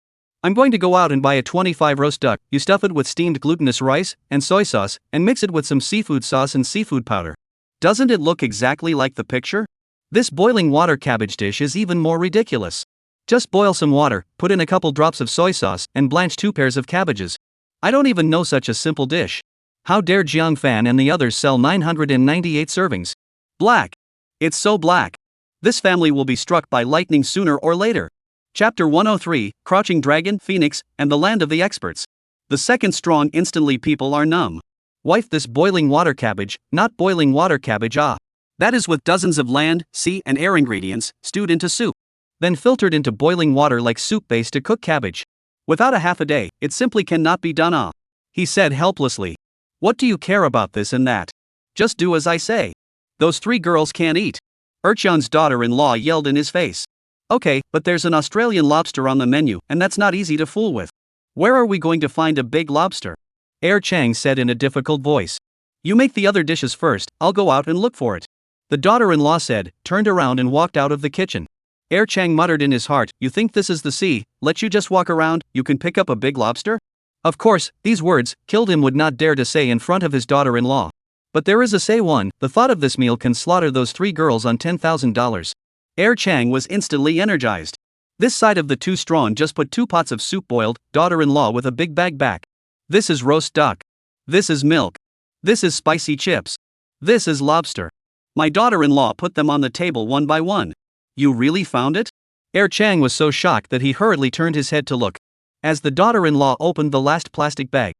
I'm going to go out and buy a 25 roast duck. You stuff it with steamed glutinous rice and soy sauce and mix it with some seafood sauce and seafood powder. Doesn't it look exactly like the picture? This boiling water cabbage dish is even more ridiculous. Just boil some water, put in a couple drops of soy sauce, and blanch 2 pairs of cabbages. I don't even know such a simple dish. How dare Jiang Fan and the others sell 998 servings? Black. It's so black. This family will be struck by lightning sooner or later. Chapter 103, Crouching Dragon, Phoenix, and the Land of the Experts. The second strong instantly people are numb. Wife this boiling water cabbage, not boiling water cabbage That is with dozens of land, sea, and air ingredients, stewed into soup. Then filtered into boiling water like soup base to cook cabbage. Without a half a day, it simply cannot be done He said helplessly. What do you care about this and that? Just do as I say. Those 3 girls can't eat. Urchan's daughter-in-law yelled in his face. Okay, but there's an Australian lobster on the menu, and that's not easy to fool with. Where are we going to find a big lobster? Er Chang said in a difficult voice. You make the other dishes first, I'll go out and look for it. The daughter-in-law said, turned around and walked out of the kitchen. Er Chang muttered in his heart, you think this is the sea, let you just walk around, you can pick up a big lobster? Of course, these words, killed him would not dare to say in front of his daughter-in-law. But there is a say one, the thought of this meal can slaughter those 3 girls on $10,000. Er Chang was instantly energized. This side of the 2 strong just put 2 pots of soup boiled, daughter-in-law with a big bag back. This is roast duck. This is milk. This is spicy chips. This is lobster. My daughter-in-law put them on the table one by one. You really found it? Er Chang was so shocked that he hurriedly turned his head to look. As the daughter-in-law opened the last plastic bag,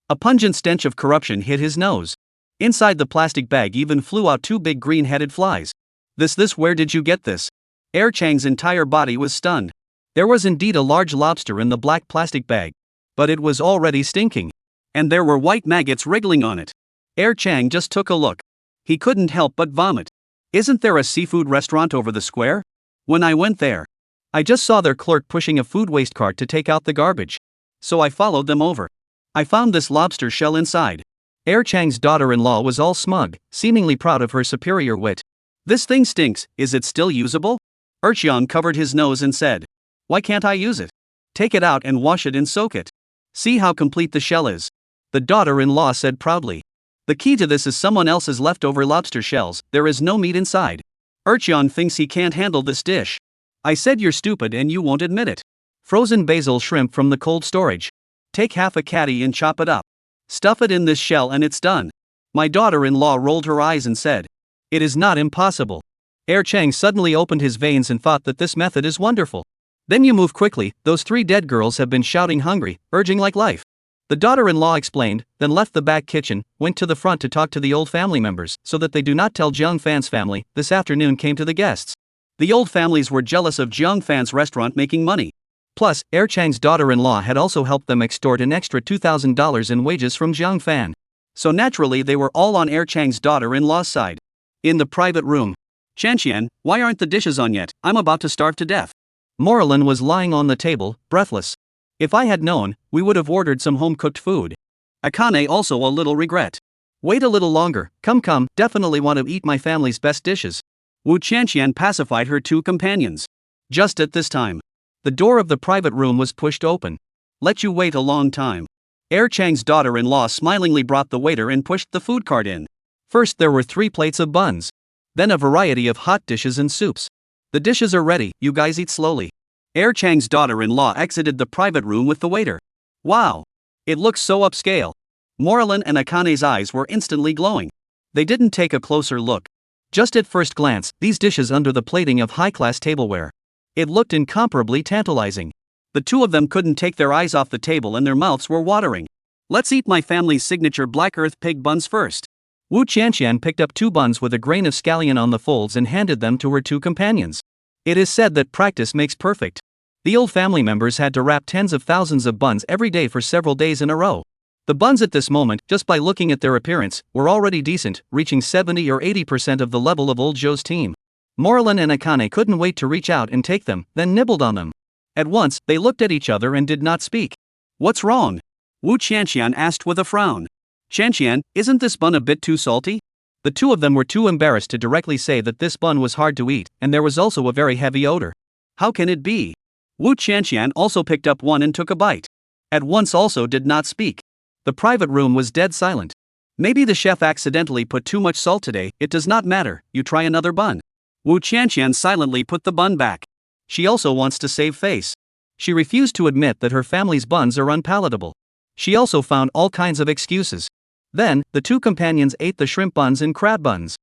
a pungent stench of corruption hit his nose. Inside the plastic bag even flew out 2 big green-headed flies. This where did you get this? Er Chang's entire body was stunned. There was indeed a large lobster in the black plastic bag. But it was already stinking. And there were white maggots wriggling on it. Er Chang just took a look. He couldn't help but vomit. Isn't there a seafood restaurant over the square? When I went there, I just saw their clerk pushing a food waste cart to take out the garbage. So I followed them over. I found this lobster shell inside. Er Chang's daughter-in-law was all smug, seemingly proud of her superior wit. This thing stinks, is it still usable? Urchan covered his nose and said. Why can't I use it? Take it out and wash it and soak it. See how complete the shell is. The daughter-in-law said proudly. The key to this is someone else's leftover lobster shells, there is no meat inside. Urchan thinks he can't handle this dish. I said you're stupid and you won't admit it. Frozen basil shrimp from the cold storage. Take half a catty and chop it up. Stuff it in this shell and it's done. My daughter-in-law rolled her eyes and said. It is not impossible. Er Chang suddenly opened his veins and thought that this method is wonderful. Then you move quickly, those 3 dead girls have been shouting hungry, urging like life. The daughter-in-law explained, then left the back kitchen, went to the front to talk to the old family members, so that they do not tell Jiang Fan's family. This afternoon came to the guests. The old families were jealous of Jiang Fan's restaurant making money. Plus, Er Chang's daughter-in-law had also helped them extort an extra $2,000 in wages from Jiang Fan. So naturally they were all on Er Chang's daughter-in-law's side. In the private room. Chanxian, why aren't the dishes on yet? I'm about to starve to death. Morlin was lying on the table, breathless. If I had known, we would have ordered some home-cooked food. Akane also a little regret. Wait a little longer, come, definitely want to eat my family's best dishes. Wu Chanxian pacified her 2 companions. Just at this time, the door of the private room was pushed open. Let you wait a long time. Er Chang's daughter-in-law smilingly brought the waiter and pushed the food cart in. First there were 3 plates of buns. Then a variety of hot dishes and soups. The dishes are ready, you guys eat slowly. Er Chang's daughter-in-law exited the private room with the waiter. Wow! It looks so upscale. Morlin and Akane's eyes were instantly glowing. They didn't take a closer look. Just at first glance, these dishes under the plating of high-class tableware. It looked incomparably tantalizing. The two of them couldn't take their eyes off the table and their mouths were watering. Let's eat my family's signature Black Earth pig buns first. Wu Qianqian picked up 2 buns with a grain of scallion on the folds and handed them to her 2 companions. It is said that practice makes perfect. The old family members had to wrap tens of thousands of buns every day for several days in a row. The buns at this moment, just by looking at their appearance, were already decent, reaching 70 or 80% of the level of old Zhou's team. Morlin and Akane couldn't wait to reach out and take them, then nibbled on them. At once, they looked at each other and did not speak. What's wrong? Wu Qianqian asked with a frown. Qianqian, isn't this bun a bit too salty? The two of them were too embarrassed to directly say that this bun was hard to eat, and there was also a very heavy odor. How can it be? Wu Qianqian also picked up one and took a bite. At once also did not speak. The private room was dead silent. Maybe the chef accidentally put too much salt today, it does not matter, you try another bun. Wu Qianqian silently put the bun back. She also wants to save face. She refused to admit that her family's buns are unpalatable. She also found all kinds of excuses. Then, the 2 companions ate the shrimp buns and crab buns.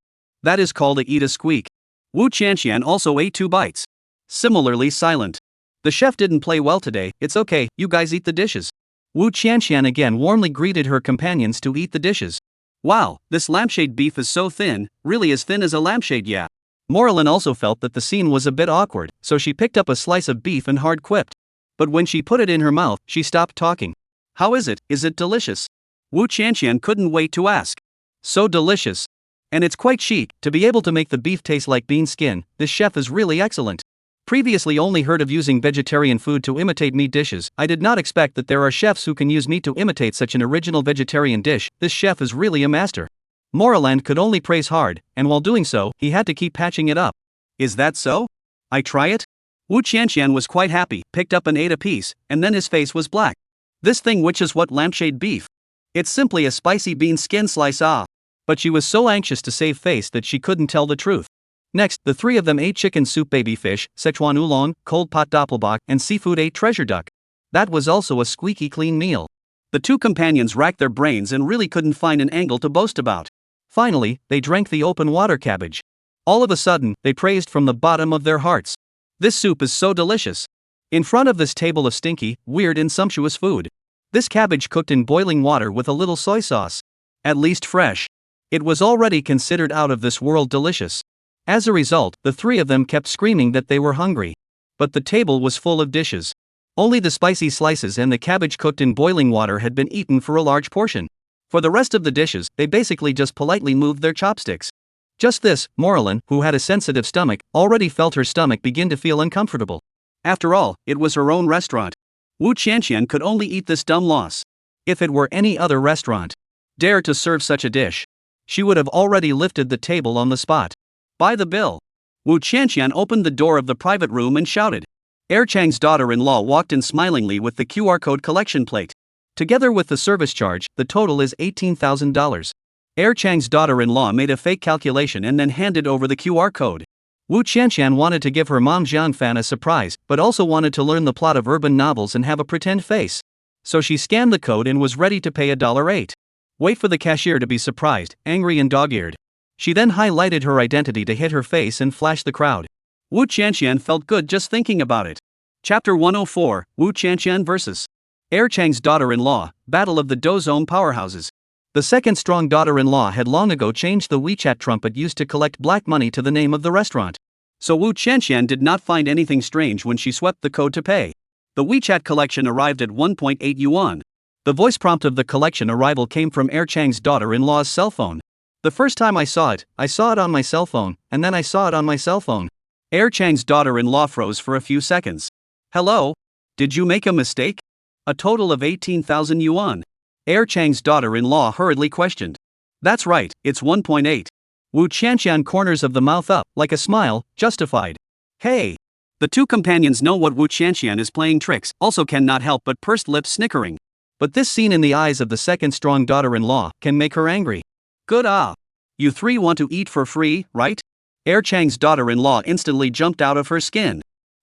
That is called a eat a squeak. Wu Qianqian also ate 2 bites. Similarly silent. The chef didn't play well today, it's okay, you guys eat the dishes. Wu Qianqian again warmly greeted her companions to eat the dishes. Wow, this lampshade beef is so thin, really as thin as a lampshade, yeah. Morlin also felt that the scene was a bit awkward, so she picked up a slice of beef and hard quipped. But when she put it in her mouth, she stopped talking. How is it? Is it delicious? Wu Qianqian couldn't wait to ask. So delicious. And it's quite chic, to be able to make the beef taste like bean skin, this chef is really excellent. Previously only heard of using vegetarian food to imitate meat dishes, I did not expect that there are chefs who can use meat to imitate such an original vegetarian dish, this chef is really a master. Moreland could only praise hard, and while doing so, he had to keep patching it up. Is that so? I try it? Wu Qianqian was quite happy, picked up and ate a piece, and then his face was black. This thing which is what lampshade beef? It's simply a spicy bean skin slice But she was so anxious to save face that she couldn't tell the truth. Next, the 3 of them ate chicken soup baby fish, Sichuan oolong, cold pot doppelbock, and seafood ate treasure duck. That was also a squeaky clean meal. The 2 companions racked their brains and really couldn't find an angle to boast about. Finally, they drank the open water cabbage. All of a sudden, they praised from the bottom of their hearts. This soup is so delicious. In front of this table of stinky, weird and sumptuous food. This cabbage cooked in boiling water with a little soy sauce. At least fresh. It was already considered out of this world delicious. As a result, the 3 of them kept screaming that they were hungry. But the table was full of dishes. Only the spicy slices and the cabbage cooked in boiling water had been eaten for a large portion. For the rest of the dishes, they basically just politely moved their chopsticks. Just this, Morlin, who had a sensitive stomach, already felt her stomach begin to feel uncomfortable. After all, it was her own restaurant. Wu Qianqian could only eat this dumb loss. If it were any other restaurant, dare to serve such a dish, she would have already lifted the table on the spot. Buy the bill. Wu Qianqian opened the door of the private room and shouted. Chang's daughter-in-law walked in smilingly with the QR code collection plate. Together with the service charge, the total is $18,000. Chang's daughter-in-law made a fake calculation and then handed over the QR code. Wu Qianqian wanted to give her mom Jiangfan a surprise, but also wanted to learn the plot of urban novels and have a pretend face. So she scanned the code and was ready to pay $8. Wait for the cashier to be surprised, angry and dog-eared. She then highlighted her identity to hit her face and flash the crowd. Wu Qianqian felt good just thinking about it. Chapter 104, Wu Qianqian vs. Chang's daughter-in-law, Battle of the Dozome Powerhouses. The second strong daughter-in-law had long ago changed the WeChat trumpet used to collect black money to the name of the restaurant. So Wu Qianqian did not find anything strange when she swept the code to pay. The WeChat collection arrived at 1.8 yuan. The voice prompt of the collection arrival came from Chang's daughter-in-law's cell phone. The first time I saw it on my cell phone, and then I saw it on my cell phone. Chang's daughter-in-law froze for a few seconds. Hello? Did you make a mistake? A total of 18,000 yuan. Chang's daughter-in-law hurriedly questioned. That's right, it's 1.8. Wu Qianqian corners of the mouth up, like a smile, justified. Hey! The 2 companions know what Wu Qianqian is playing tricks, also cannot help but pursed lips snickering. But this scene in the eyes of the second strong daughter-in-law can make her angry. Good You 3 want to eat for free, right? Chang's daughter-in-law instantly jumped out of her skin.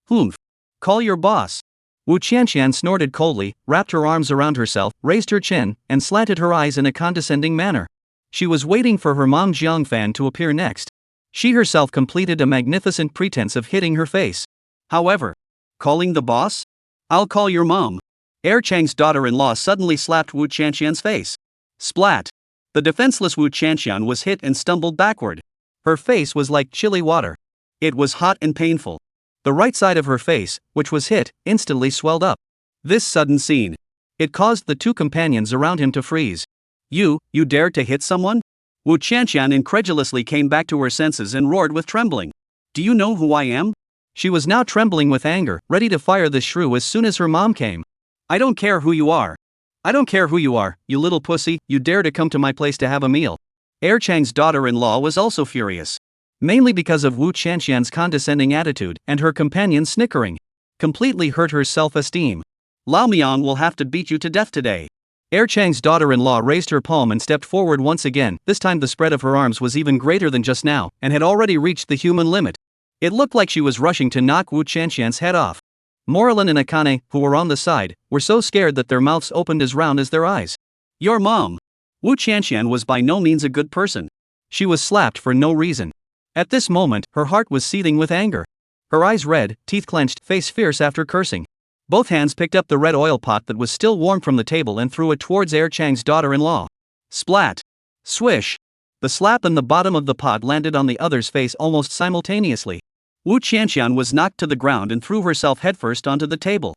Humph. Call your boss. Wu Qianqian snorted coldly, wrapped her arms around herself, raised her chin, and slanted her eyes in a condescending manner. She was waiting for her mom Jiangfan to appear next. She herself completed a magnificent pretense of hitting her face. However, calling the boss? I'll call your mom. Air Chang's daughter-in-law suddenly slapped Wu Qianqian's face. Splat! The defenseless Wu Qianqian was hit and stumbled backward. Her face was like chilly water. It was hot and painful. The right side of her face, which was hit, instantly swelled up. This sudden scene. It caused the two companions around him to freeze. You dared to hit someone? Wu Qianqian incredulously came back to her senses and roared with trembling. Do you know who I am? She was now trembling with anger, ready to fire the shrew as soon as her mom came. I don't care who you are. I don't care who you are, you little pussy, you dare to come to my place to have a meal. Air Chang's daughter-in-law was also furious. Mainly because of Wu Qianqian's condescending attitude and her companion's snickering. Completely hurt her self-esteem. Lao Miang will have to beat you to death today. Air Chang's daughter-in-law raised her palm and stepped forward once again. This time the spread of her arms was even greater than just now, and had already reached the human limit. It looked like she was rushing to knock Wu Qianqian's head off. Morlin and Akane, who were on the side, were so scared that their mouths opened as round as their eyes. Your mom. Wu Qianqian was by no means a good person. She was slapped for no reason. At this moment, her heart was seething with anger. Her eyes red, teeth clenched, face fierce after cursing. Both hands picked up the red oil pot that was still warm from the table and threw it towards Air Chang's daughter-in-law. Splat! Swish! The slap and the bottom of the pot landed on the other's face almost simultaneously. Wu Qianqian was knocked to the ground and threw herself headfirst onto the table.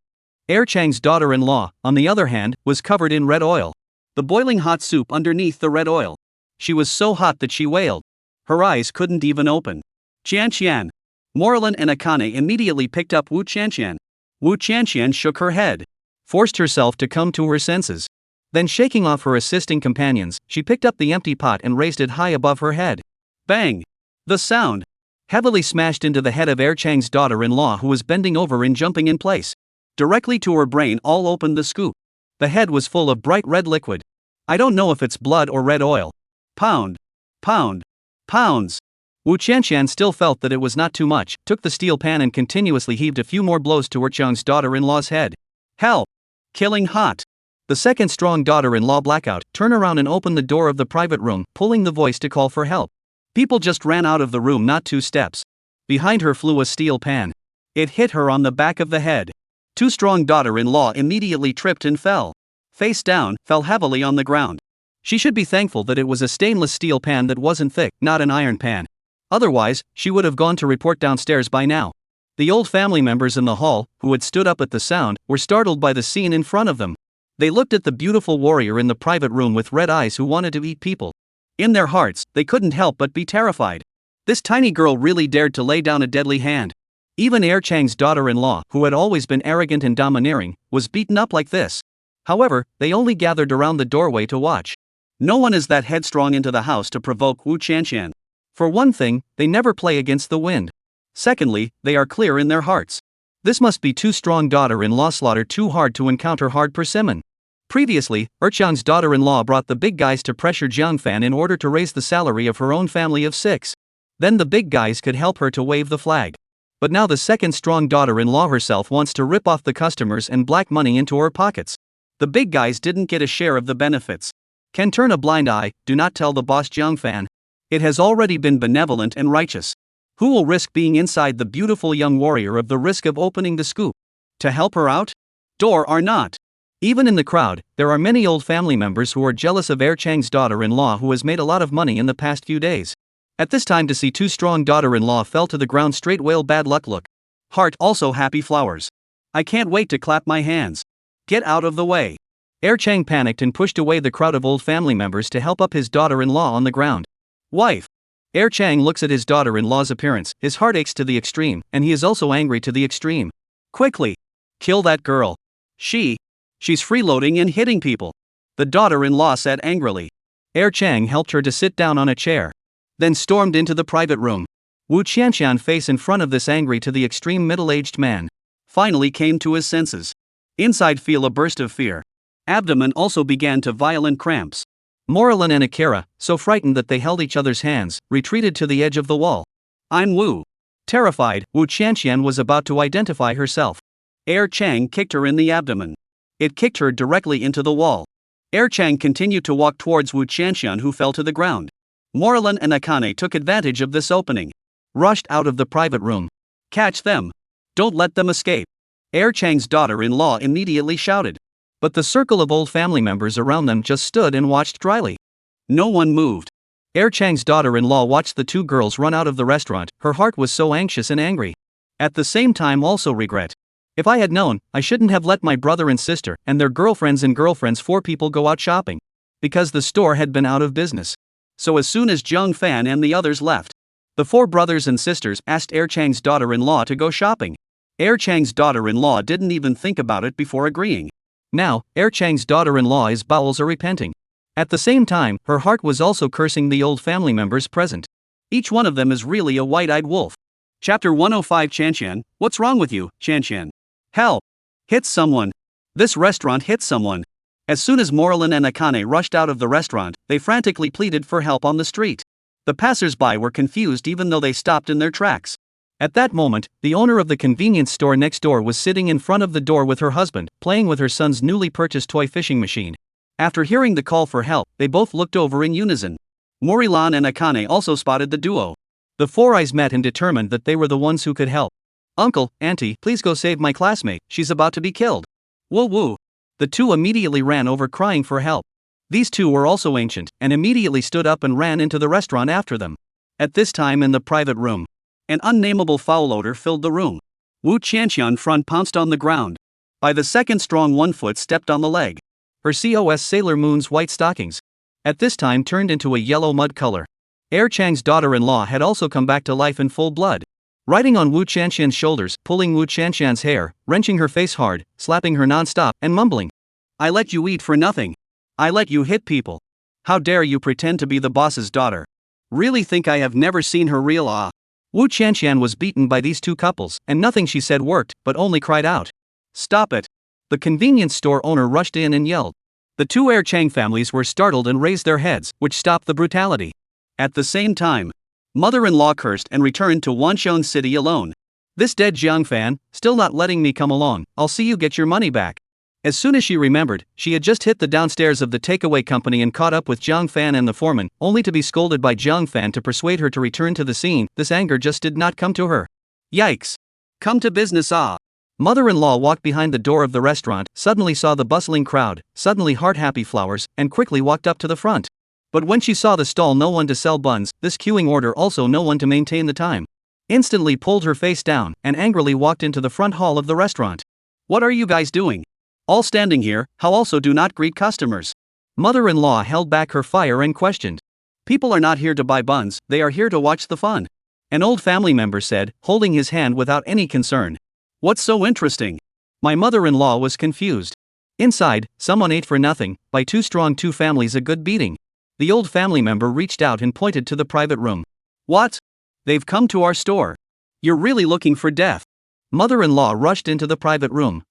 Air Chang's daughter-in-law, on the other hand, was covered in red oil. The boiling hot soup underneath the red oil. She was so hot that she wailed. Her eyes couldn't even open. Qianqian! Morlin and Akane immediately picked up Wu Qianqian. Wu Qianqian shook her head. Forced herself to come to her senses. Then shaking off her assisting companions, she picked up the empty pot and raised it high above her head. Bang! The sound heavily smashed into the head of Air Chang's daughter-in-law, who was bending over and jumping in place. Directly to her brain all opened the scoop. The head was full of bright red liquid. I don't know if it's blood or red oil. Pound! Pound! Pounds! Wu Qianqian still felt that it was not too much, took the steel pan and continuously heaved a few more blows to Air Chang's daughter-in-law's head. Help! Killing hot! The second strong daughter-in-law blackout, turned around and opened the door of the private room, pulling the voice to call for help. People just ran out of the room not 2 steps. Behind her flew a steel pan. It hit her on the back of the head. Two strong daughter-in-law immediately tripped and fell. Face down, fell heavily on the ground. She should be thankful that it was a stainless steel pan that wasn't thick, not an iron pan. Otherwise, she would have gone to report downstairs by now. The old family members in the hall, who had stood up at the sound, were startled by the scene in front of them. They looked at the beautiful warrior in the private room with red eyes who wanted to eat people. In their hearts, they couldn't help but be terrified. This tiny girl really dared to lay down a deadly hand. Even Air Chang's daughter-in-law, who had always been arrogant and domineering, was beaten up like this. However, they only gathered around the doorway to watch. No one is that headstrong into the house to provoke Wu Qianqian. For one thing, they never play against the wind. Secondly, they are clear in their hearts. This must be too strong daughter-in-law slaughtered too hard to encounter hard persimmon. Previously, Erchang's daughter-in-law brought the big guys to pressure Jiangfan in order to raise the salary of her own family of 6. Then the big guys could help her to wave the flag. But now the second strong daughter-in-law herself wants to rip off the customers and black money into her pockets. The big guys didn't get a share of the benefits. Can turn a blind eye, do not tell the boss Jiangfan. It has already been benevolent and righteous. Who will risk being inside the beautiful young warrior of the risk of opening the scoop? To help her out? Door or not? Even in the crowd, there are many old family members who are jealous of Air Chang's daughter-in-law who has made a lot of money in the past few days. At this time to see two strong daughter-in-law fell to the ground straight wail bad luck look. Heart also happy flowers. I can't wait to clap my hands. Get out of the way. Air Chang panicked and pushed away the crowd of old family members to help up his daughter-in-law on the ground. Wife. Air Chang looks at his daughter-in-law's appearance, his heart aches to the extreme, and he is also angry to the extreme. Quickly. Kill that girl. She's freeloading and hitting people. The daughter-in-law said angrily. Air Chang helped her to sit down on a chair. Then stormed into the private room. Wu Qianqian, face in front of this angry to the extreme middle-aged man, finally came to his senses. Inside feel a burst of fear. Abdomen also began to violent cramps. Morlin and Akira, so frightened that they held each other's hands, retreated to the edge of the wall. I'm Wu. Terrified, Wu Qianqian was about to identify herself. Air Chang kicked her in the abdomen. It kicked her directly into the wall. Air Chang continued to walk towards Wu Qianqian, who fell to the ground. Moreland and Akane took advantage of this opening. Rushed out of the private room. Catch them. Don't let them escape. Air Chang's daughter-in-law immediately shouted. But the circle of old family members around them just stood and watched dryly. No one moved. Air Chang's daughter-in-law watched the two girls run out of the restaurant. Her heart was so anxious and angry. At the same time also regret. If I had known, I shouldn't have let my brother and sister and their girlfriends and girlfriends 4 people go out shopping. Because the store had been out of business. So as soon as Jung Fan and the others left, the 4 brothers and sisters asked Air Chang's daughter-in-law to go shopping. Air Chang's daughter-in-law didn't even think about it before agreeing. Now, Air Chang's daughter-in-law's bowels are repenting. At the same time, her heart was also cursing the old family members present. Each one of them is really a white-eyed wolf. Chapter 105 Chanshan, what's wrong with you, Chanshan? Help! Hit someone. This restaurant hit someone. As soon as Moreland and Akane rushed out of the restaurant, they frantically pleaded for help on the street. The passers-by were confused even though they stopped in their tracks. At that moment, the owner of the convenience store next door was sitting in front of the door with her husband, playing with her son's newly purchased toy fishing machine. After hearing the call for help, they both looked over in unison. Morilan and Akane also spotted the duo. The 4 eyes met and determined that they were the ones who could help. Uncle, Auntie, please go save my classmate, she's about to be killed. Woo woo. The 2 immediately ran over crying for help. These 2 were also ancient, and immediately stood up and ran into the restaurant after them. At this time in the private room, an unnameable foul odor filled the room. Wu Qianxian front pounced on the ground. By the second strong 1 foot stepped on the leg. Her COS Sailor Moon's white stockings. At this time turned into a yellow mud color. Air Chang's daughter-in-law had also come back to life in full blood. Riding on Wu Qianxian's shoulders, pulling Wu Qianxian's hair, wrenching her face hard, slapping her non-stop, and mumbling. I let you eat for nothing. I let you hit people. How dare you pretend to be the boss's daughter? Really think I have never seen her real ah? Wu Qianxian was beaten by these 2 couples, and nothing she said worked, but only cried out. Stop it. The convenience store owner rushed in and yelled. The 2 Air Chang families were startled and raised their heads, which stopped the brutality. At the same time, mother-in-law cursed and returned to Wanshun City alone. This dead Jiang Fan, still not letting me come along, I'll see you get your money back. As soon as she remembered, she had just hit the downstairs of the takeaway company and caught up with Jiang Fan and the foreman, only to be scolded by Jiang Fan to persuade her to return to the scene. This anger just did not come to her. Yikes! Come to business ah! Mother-in-law walked behind the door of the restaurant, suddenly saw the bustling crowd, suddenly heart-happy flowers, and quickly walked up to the front. But when she saw the stall no one to sell buns, this queuing order also no one to maintain the time. Instantly pulled her face down, and angrily walked into the front hall of the restaurant. What are you guys doing? All standing here, how also do not greet customers? Mother-in-law held back her fire and questioned. People are not here to buy buns, they are here to watch the fun. An old family member said, holding his hand without any concern. What's so interesting? My mother-in-law was confused. Inside, someone ate for nothing, by 2 strong 2 families a good beating. The old family member reached out and pointed to the private room. What? They've come to our store. You're really looking for death. Mother-in-law rushed into the private room.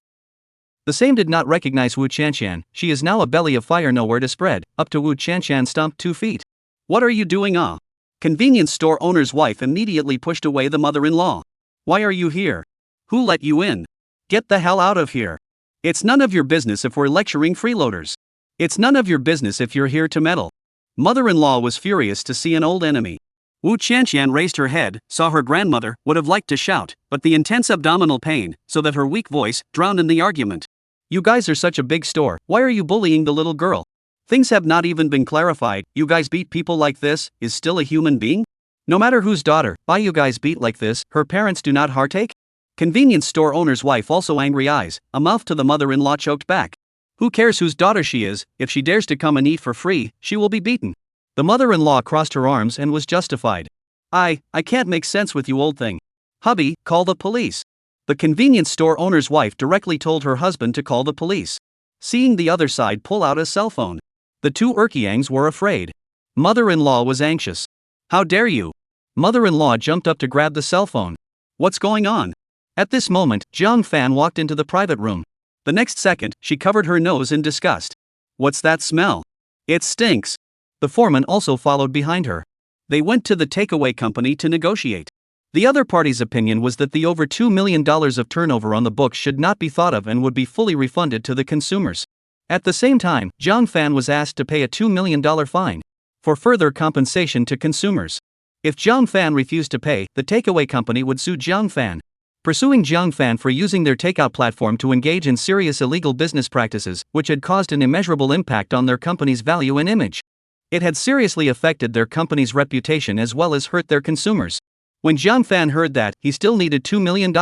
The same did not recognize Wu Qianxian. She is now a belly of fire nowhere to spread. Up to Wu Qianxian stomped 2 feet. What are you doing ah? Convenience store owner's wife immediately pushed away the mother-in-law. Why are you here? Who let you in? Get the hell out of here. It's none of your business if we're lecturing freeloaders. It's none of your business if you're here to meddle. Mother-in-law was furious to see an old enemy. Wu Qianxian raised her head, saw her grandmother, would have liked to shout, but the intense abdominal pain, so that her weak voice, drowned in the argument. You guys are such a big store, why are you bullying the little girl? Things have not even been clarified, you guys beat people like this, is still a human being? No matter whose daughter, by you guys beat like this, her parents do not heartache? Convenience store owner's wife also angry eyes, a mouth to the mother-in-law choked back. Who cares whose daughter she is, if she dares to come and eat for free, she will be beaten. The mother-in-law crossed her arms and was justified. I can't make sense with you old thing. Hubby, call the police. The convenience store owner's wife directly told her husband to call the police. Seeing the other side pull out a cell phone. The 2 Urkiangs were afraid. Mother-in-law was anxious. How dare you? Mother-in-law jumped up to grab the cell phone. What's going on? At this moment, Jiang Fan walked into the private room. The next second, she covered her nose in disgust. What's that smell? It stinks. The foreman also followed behind her. They went to the takeaway company to negotiate. The other party's opinion was that the over $2 million of turnover on the books should not be thought of and would be fully refunded to the consumers. At the same time, Jiang Fan was asked to pay a $2 million fine. for further compensation to consumers. If Jiang Fan refused to pay, the takeaway company would sue Jiang Fan, pursuing Jiang Fan for using their takeout platform to engage in serious illegal business practices, which had caused an immeasurable impact on their company's value and image. It had seriously affected their company's reputation as well as hurt their consumers. When Jiang Fan heard that, he still needed $2 million.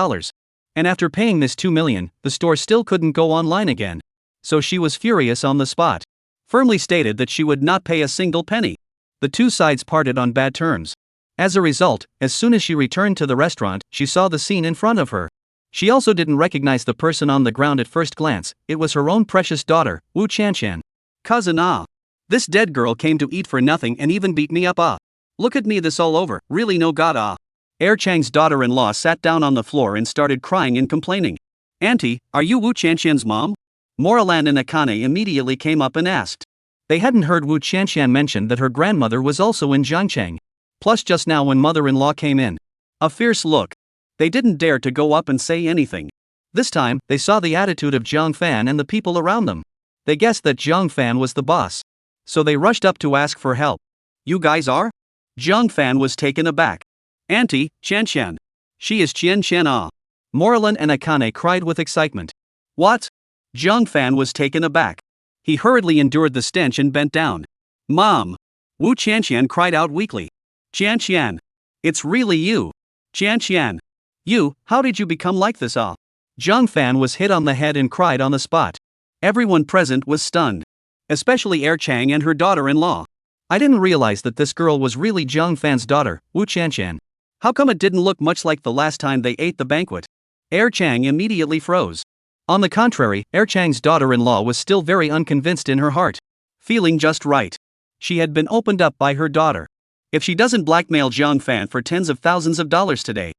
And after paying this $2 million, the store still couldn't go online again. So she was furious on the spot. Firmly stated that she would not pay a single penny. The two sides parted on bad terms. As a result, as soon as she returned to the restaurant, she saw the scene in front of her. She also didn't recognize the person on the ground at first glance. It was her own precious daughter, Wu Chanshan. Cousin ah. This dead girl came to eat for nothing and even beat me up ah. Look at me, this all over, really no god ah. Er Chang's daughter-in-law sat down on the floor and started crying and complaining. Auntie, are you Wu Chanshan's mom? Moralan and Akane immediately came up and asked. They hadn't heard Wu Chanshan mention that her grandmother was also in Jiangchang. Plus just now when mother-in-law came in. A fierce look. They didn't dare to go up and say anything. This time, they saw the attitude of Jiang Fan and the people around them. They guessed that Jiang Fan was the boss. So they rushed up to ask for help. You guys are? Jiang Fan was taken aback. Auntie, Chanshan. She is Qianshan ah. Moralan and Akane cried with excitement. What? Jiang Fan was taken aback. He hurriedly endured the stench and bent down. Mom! Wu Chanshan cried out weakly. Chanshan! It's really you! Chanshan! You, how did you become like this ah? Jiang Fan was hit on the head and cried on the spot. Everyone present was stunned. Especially Er Chang and her daughter-in-law. I didn't realize that this girl was really Jiang Fan's daughter, Wu Chanshan. How come it didn't look much like the last time they ate the banquet? Er Chang immediately froze. On the contrary, Er Chang's daughter-in-law was still very unconvinced in her heart. Feeling just right. She had been opened up by her daughter. If she doesn't blackmail Jiang Fan for tens of thousands of dollars today,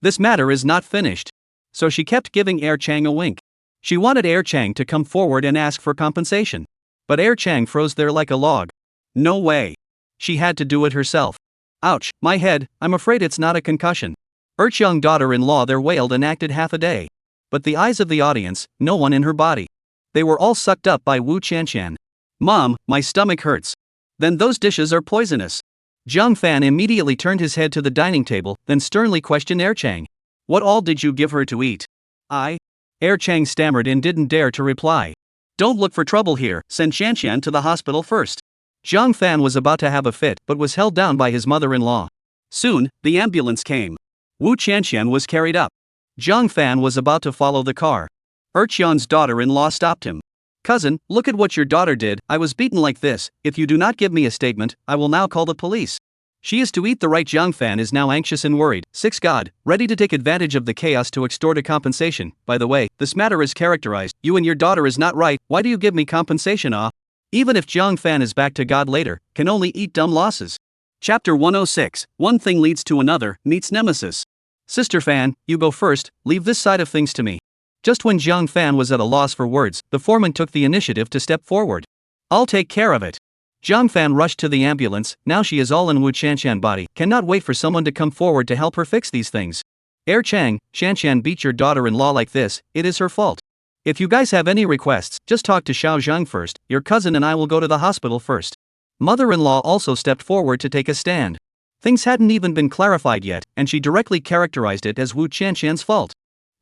this matter is not finished. So she kept giving Er Chang a wink. She wanted Er Chang to come forward and ask for compensation. But Er Chang froze there like a log. No way. She had to do it herself. Ouch, my head, I'm afraid it's not a concussion. Er Chang's daughter-in-law there wailed and acted half a day. But the eyes of the audience, no one in her body. They were all sucked up by Wu Chanshan. Mom, my stomach hurts. Then those dishes are poisonous. Jiang Fan immediately turned his head to the dining table, then sternly questioned Er Chang. What all did you give her to eat? Er Chang stammered and didn't dare to reply. Don't look for trouble here, send Chanshan to the hospital first. Jiang Fan was about to have a fit but was held down by his mother-in-law. Soon, the ambulance came. Wu Chanshan was carried up. Jiang Fan was about to follow the car. Er Chang's daughter-in-law stopped him. Cousin, look at what your daughter did. I was beaten like this. If you do not give me a statement, I will now call the police. She is to eat the right. Jiang Fan is now anxious and worried. 6 God, ready to take advantage of the chaos to extort a compensation. By the way, this matter is characterized. You and your daughter is not right. Why do you give me compensation ah? Even if Jiang Fan is back to God later, can only eat dumb losses. Chapter 106, One thing leads to another, meets nemesis. Sister Fan, you go first, leave this side of things to me. Just when Jiang Fan was at a loss for words, the foreman took the initiative to step forward. I'll take care of it. Jiang Fan rushed to the ambulance. Now she is all in Wu Chanshan body, cannot wait for someone to come forward to help her fix these things. Er Chang, Chanshan beat your daughter-in-law like this, it is her fault. If you guys have any requests, just talk to Xiao Zhang first, your cousin and I will go to the hospital first. Mother-in-law also stepped forward to take a stand. Things hadn't even been clarified yet, and she directly characterized it as Wu Chanshan's fault.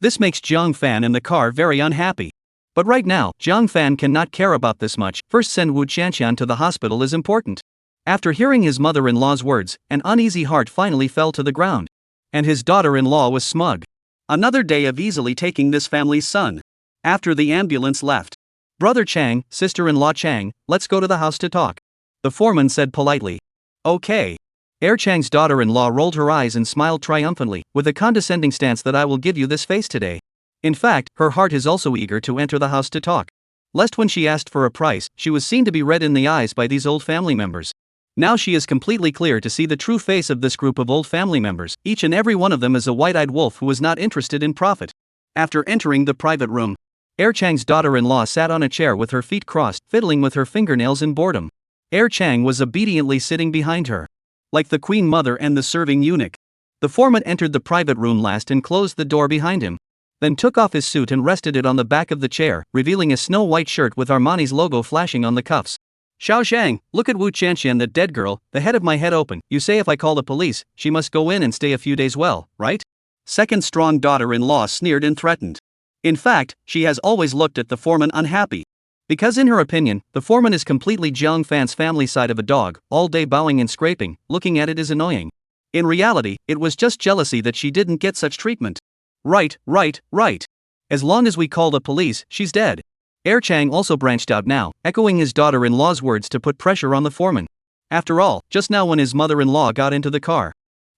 This makes Jiang Fan in the car very unhappy. But right now, Jiang Fan cannot care about this much. First send Wu Chanshan to the hospital is important. After hearing his mother-in-law's words, an uneasy heart finally fell to the ground. And his daughter-in-law was smug. Another day of easily taking this family's son. After the ambulance left. Brother Chang, sister-in-law Chang, let's go to the house to talk. The foreman said politely. Okay. Er Chang's daughter-in-law rolled her eyes and smiled triumphantly, with a condescending stance that I will give you this face today. In fact, her heart is also eager to enter the house to talk. Lest when she asked for a price, she was seen to be red in the eyes by these old family members. Now she is completely clear to see the true face of this group of old family members. Each and every one of them is a white-eyed wolf who is not interested in profit. After entering the private room, Er Chang's daughter-in-law sat on a chair with her feet crossed, fiddling with her fingernails in boredom. Er Chang was obediently sitting behind her, like the queen mother and the serving eunuch. The foreman entered the private room last and closed the door behind him. Then took off his suit and rested it on the back of the chair, revealing a snow-white shirt with Armani's logo flashing on the cuffs. Xiao Shang, look at Wu Qianqian, that dead girl, the head of my head open. You say if I call the police, she must go in and stay a few days, well, right? Second strong daughter-in-law sneered and threatened. In fact, she has always looked at the foreman unhappy. Because in her opinion, the foreman is completely Jiang Fan's family side of a dog, all day bowing and scraping, looking at it is annoying. In reality, it was just jealousy that she didn't get such treatment. Right. As long as we call the police, she's dead. Air Chang also branched out now, echoing his daughter-in-law's words to put pressure on the foreman. After all, just now when his mother-in-law got into the car,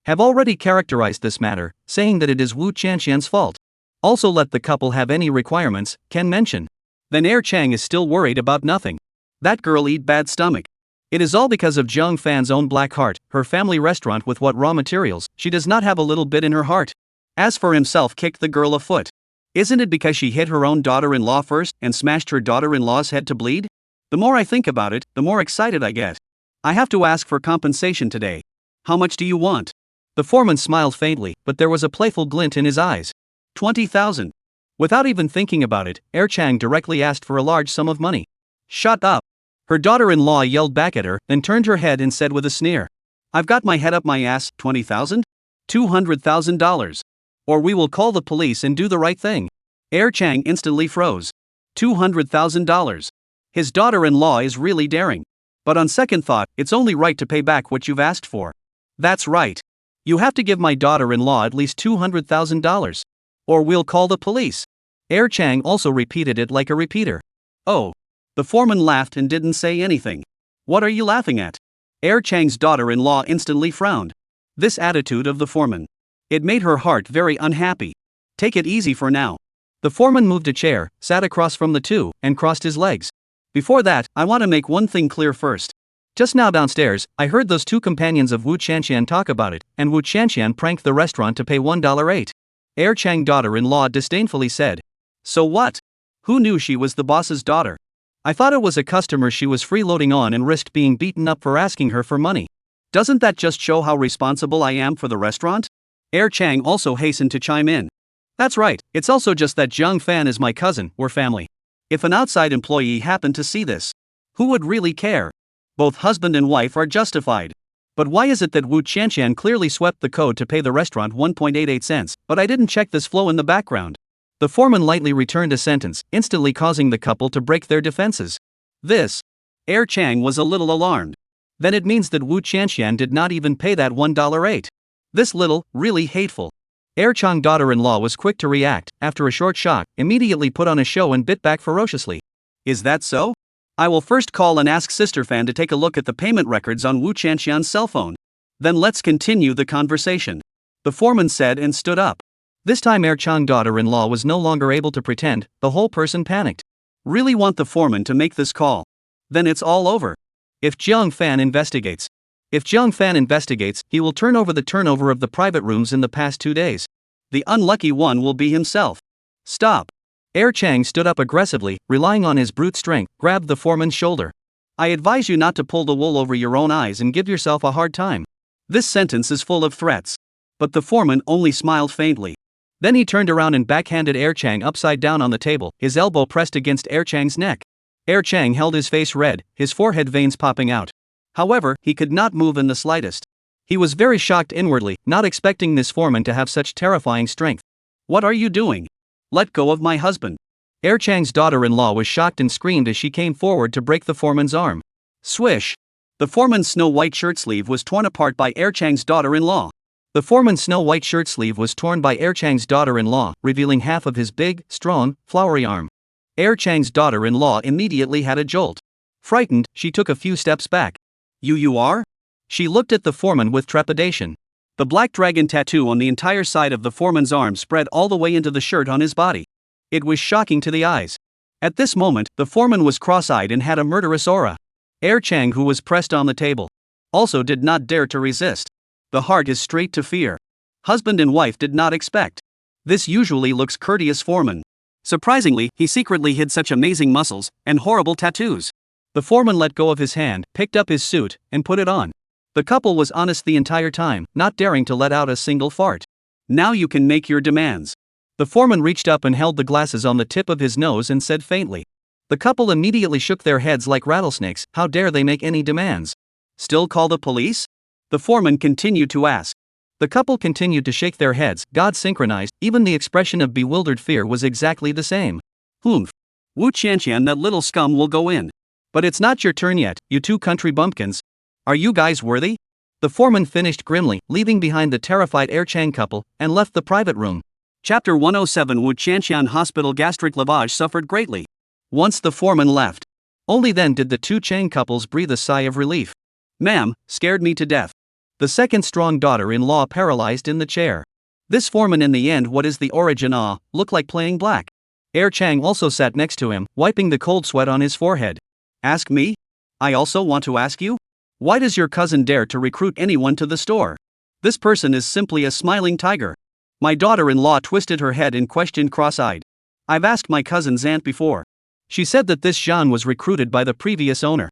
have already characterized this matter, saying that it is Wu Qianqian's fault. Also let the couple have any requirements, can mention. Then Air Chang is still worried about nothing. That girl eat bad stomach. It is all because of Jiang Fan's own black heart, her family restaurant with what raw materials, she does not have a little bit in her heart. As for himself, kicked the girl a foot. Isn't it because she hit her own daughter-in-law first and smashed her daughter-in-law's head to bleed? The more I think about it, the more excited I get. I have to ask for compensation today. How much do you want? The foreman smiled faintly, but there was a playful glint in his eyes. 20,000. Without even thinking about it, Air Chang directly asked for a large sum of money. Shut up. Her daughter-in-law yelled back at her, then turned her head and said with a sneer. I've got my head up my ass, 20,000? $200,000. Or we will call the police and do the right thing. Air Chang instantly froze. $200,000. His daughter-in-law is really daring. But on second thought, it's only right to pay back what you've asked for. That's right. You have to give my daughter-in-law at least $200,000. Or we'll call the police. Air Chang also repeated it like a repeater. Oh. The foreman laughed and didn't say anything. What are you laughing at? Air Chang's daughter-in-law instantly frowned. This attitude of the foreman. It made her heart very unhappy. Take it easy for now. The foreman moved a chair, sat across from the two, and crossed his legs. Before that, I want to make one thing clear first. Just now downstairs, I heard those two companions of Wu Qianqian talk about it, and Wu Qianqian pranked the restaurant to pay $1.08. Air Chang daughter-in-law disdainfully said. So what? Who knew she was the boss's daughter? I thought it was a customer she was freeloading on and risked being beaten up for asking her for money. Doesn't that just show how responsible I am for the restaurant? Air Chang also hastened to chime in. That's right, it's also just that Jiang Fan is my cousin, we're family. If an outside employee happened to see this, who would really care? Both husband and wife are justified. But why is it that Wu Qianqian clearly swept the code to pay the restaurant 1.88 cents, but I didn't check this flow in the background? The foreman lightly returned a sentence, instantly causing the couple to break their defenses. This. Air Chang was a little alarmed. Then it means that Wu Qianqian did not even pay that $1.08. This little, really hateful. Air Chang daughter-in-law was quick to react, after a short shock, immediately put on a show and bit back ferociously. Is that so? I will first call and ask Sister Fan to take a look at the payment records on Wu Qianqian's cell phone. Then let's continue the conversation. The foreman said and stood up. This time Air Chang daughter-in-law was no longer able to pretend, the whole person panicked. Really want the foreman to make this call. Then it's all over. If Jiang Fan investigates, he will turn over the turnover of the private rooms in the past 2 days. The unlucky one will be himself. Stop. Air Chang stood up aggressively, relying on his brute strength, grabbed the foreman's shoulder. I advise you not to pull the wool over your own eyes and give yourself a hard time. This sentence is full of threats. But the foreman only smiled faintly. Then he turned around and backhanded Air Chang upside down on the table, his elbow pressed against Air Chang's neck. Air Chang held his face red, his forehead veins popping out. However, he could not move in the slightest. He was very shocked inwardly, not expecting this foreman to have such terrifying strength. What are you doing? Let go of my husband. Air Chang's daughter-in-law was shocked and screamed as she came forward to break the foreman's arm. Swish! The foreman's snow-white shirt sleeve was torn apart by Air Chang's daughter-in-law. The foreman's snow-white shirt sleeve was torn by Air Chang's daughter-in-law, revealing half of his big, strong, flowery arm. Air Chang's daughter-in-law immediately had a jolt. Frightened, she took a few steps back. You are? She looked at the foreman with trepidation. The black dragon tattoo on the entire side of the foreman's arm spread all the way into the shirt on his body. It was shocking to the eyes. At this moment, the foreman was cross-eyed and had a murderous aura. Air Chang, who was pressed on the table, also did not dare to resist. The heart is straight to fear. Husband and wife did not expect. This usually looks courteous foreman. Surprisingly, he secretly hid such amazing muscles and horrible tattoos. The foreman let go of his hand, picked up his suit, and put it on. The couple was honest the entire time, not daring to let out a single fart. Now you can make your demands. The foreman reached up and held the glasses on the tip of his nose and said faintly. The couple immediately shook their heads like rattlesnakes. How dare they make any demands? Still call the police? The foreman continued to ask. The couple continued to shake their heads. God synchronized, even the expression of bewildered fear was exactly the same. Humph. Wu Qianqian, that little scum will go in. But it's not your turn yet, you two country bumpkins. Are you guys worthy? The foreman finished grimly, leaving behind the terrified Air Chang couple, and left the private room. Chapter 107. Wu Qianqian Hospital gastric lavage suffered greatly. Once the foreman left, only then did the two Chang couples breathe a sigh of relief. Ma'am, scared me to death. The second strong daughter-in-law paralyzed in the chair. This foreman in the end, what is the origin? Look like playing black. Air Chang also sat next to him, wiping the cold sweat on his forehead. Ask me? I also want to ask you? Why does your cousin dare to recruit anyone to the store? This person is simply a smiling tiger. My daughter-in-law twisted her head and questioned cross-eyed. I've asked my cousin's aunt before. She said that this Zhang was recruited by the previous owner.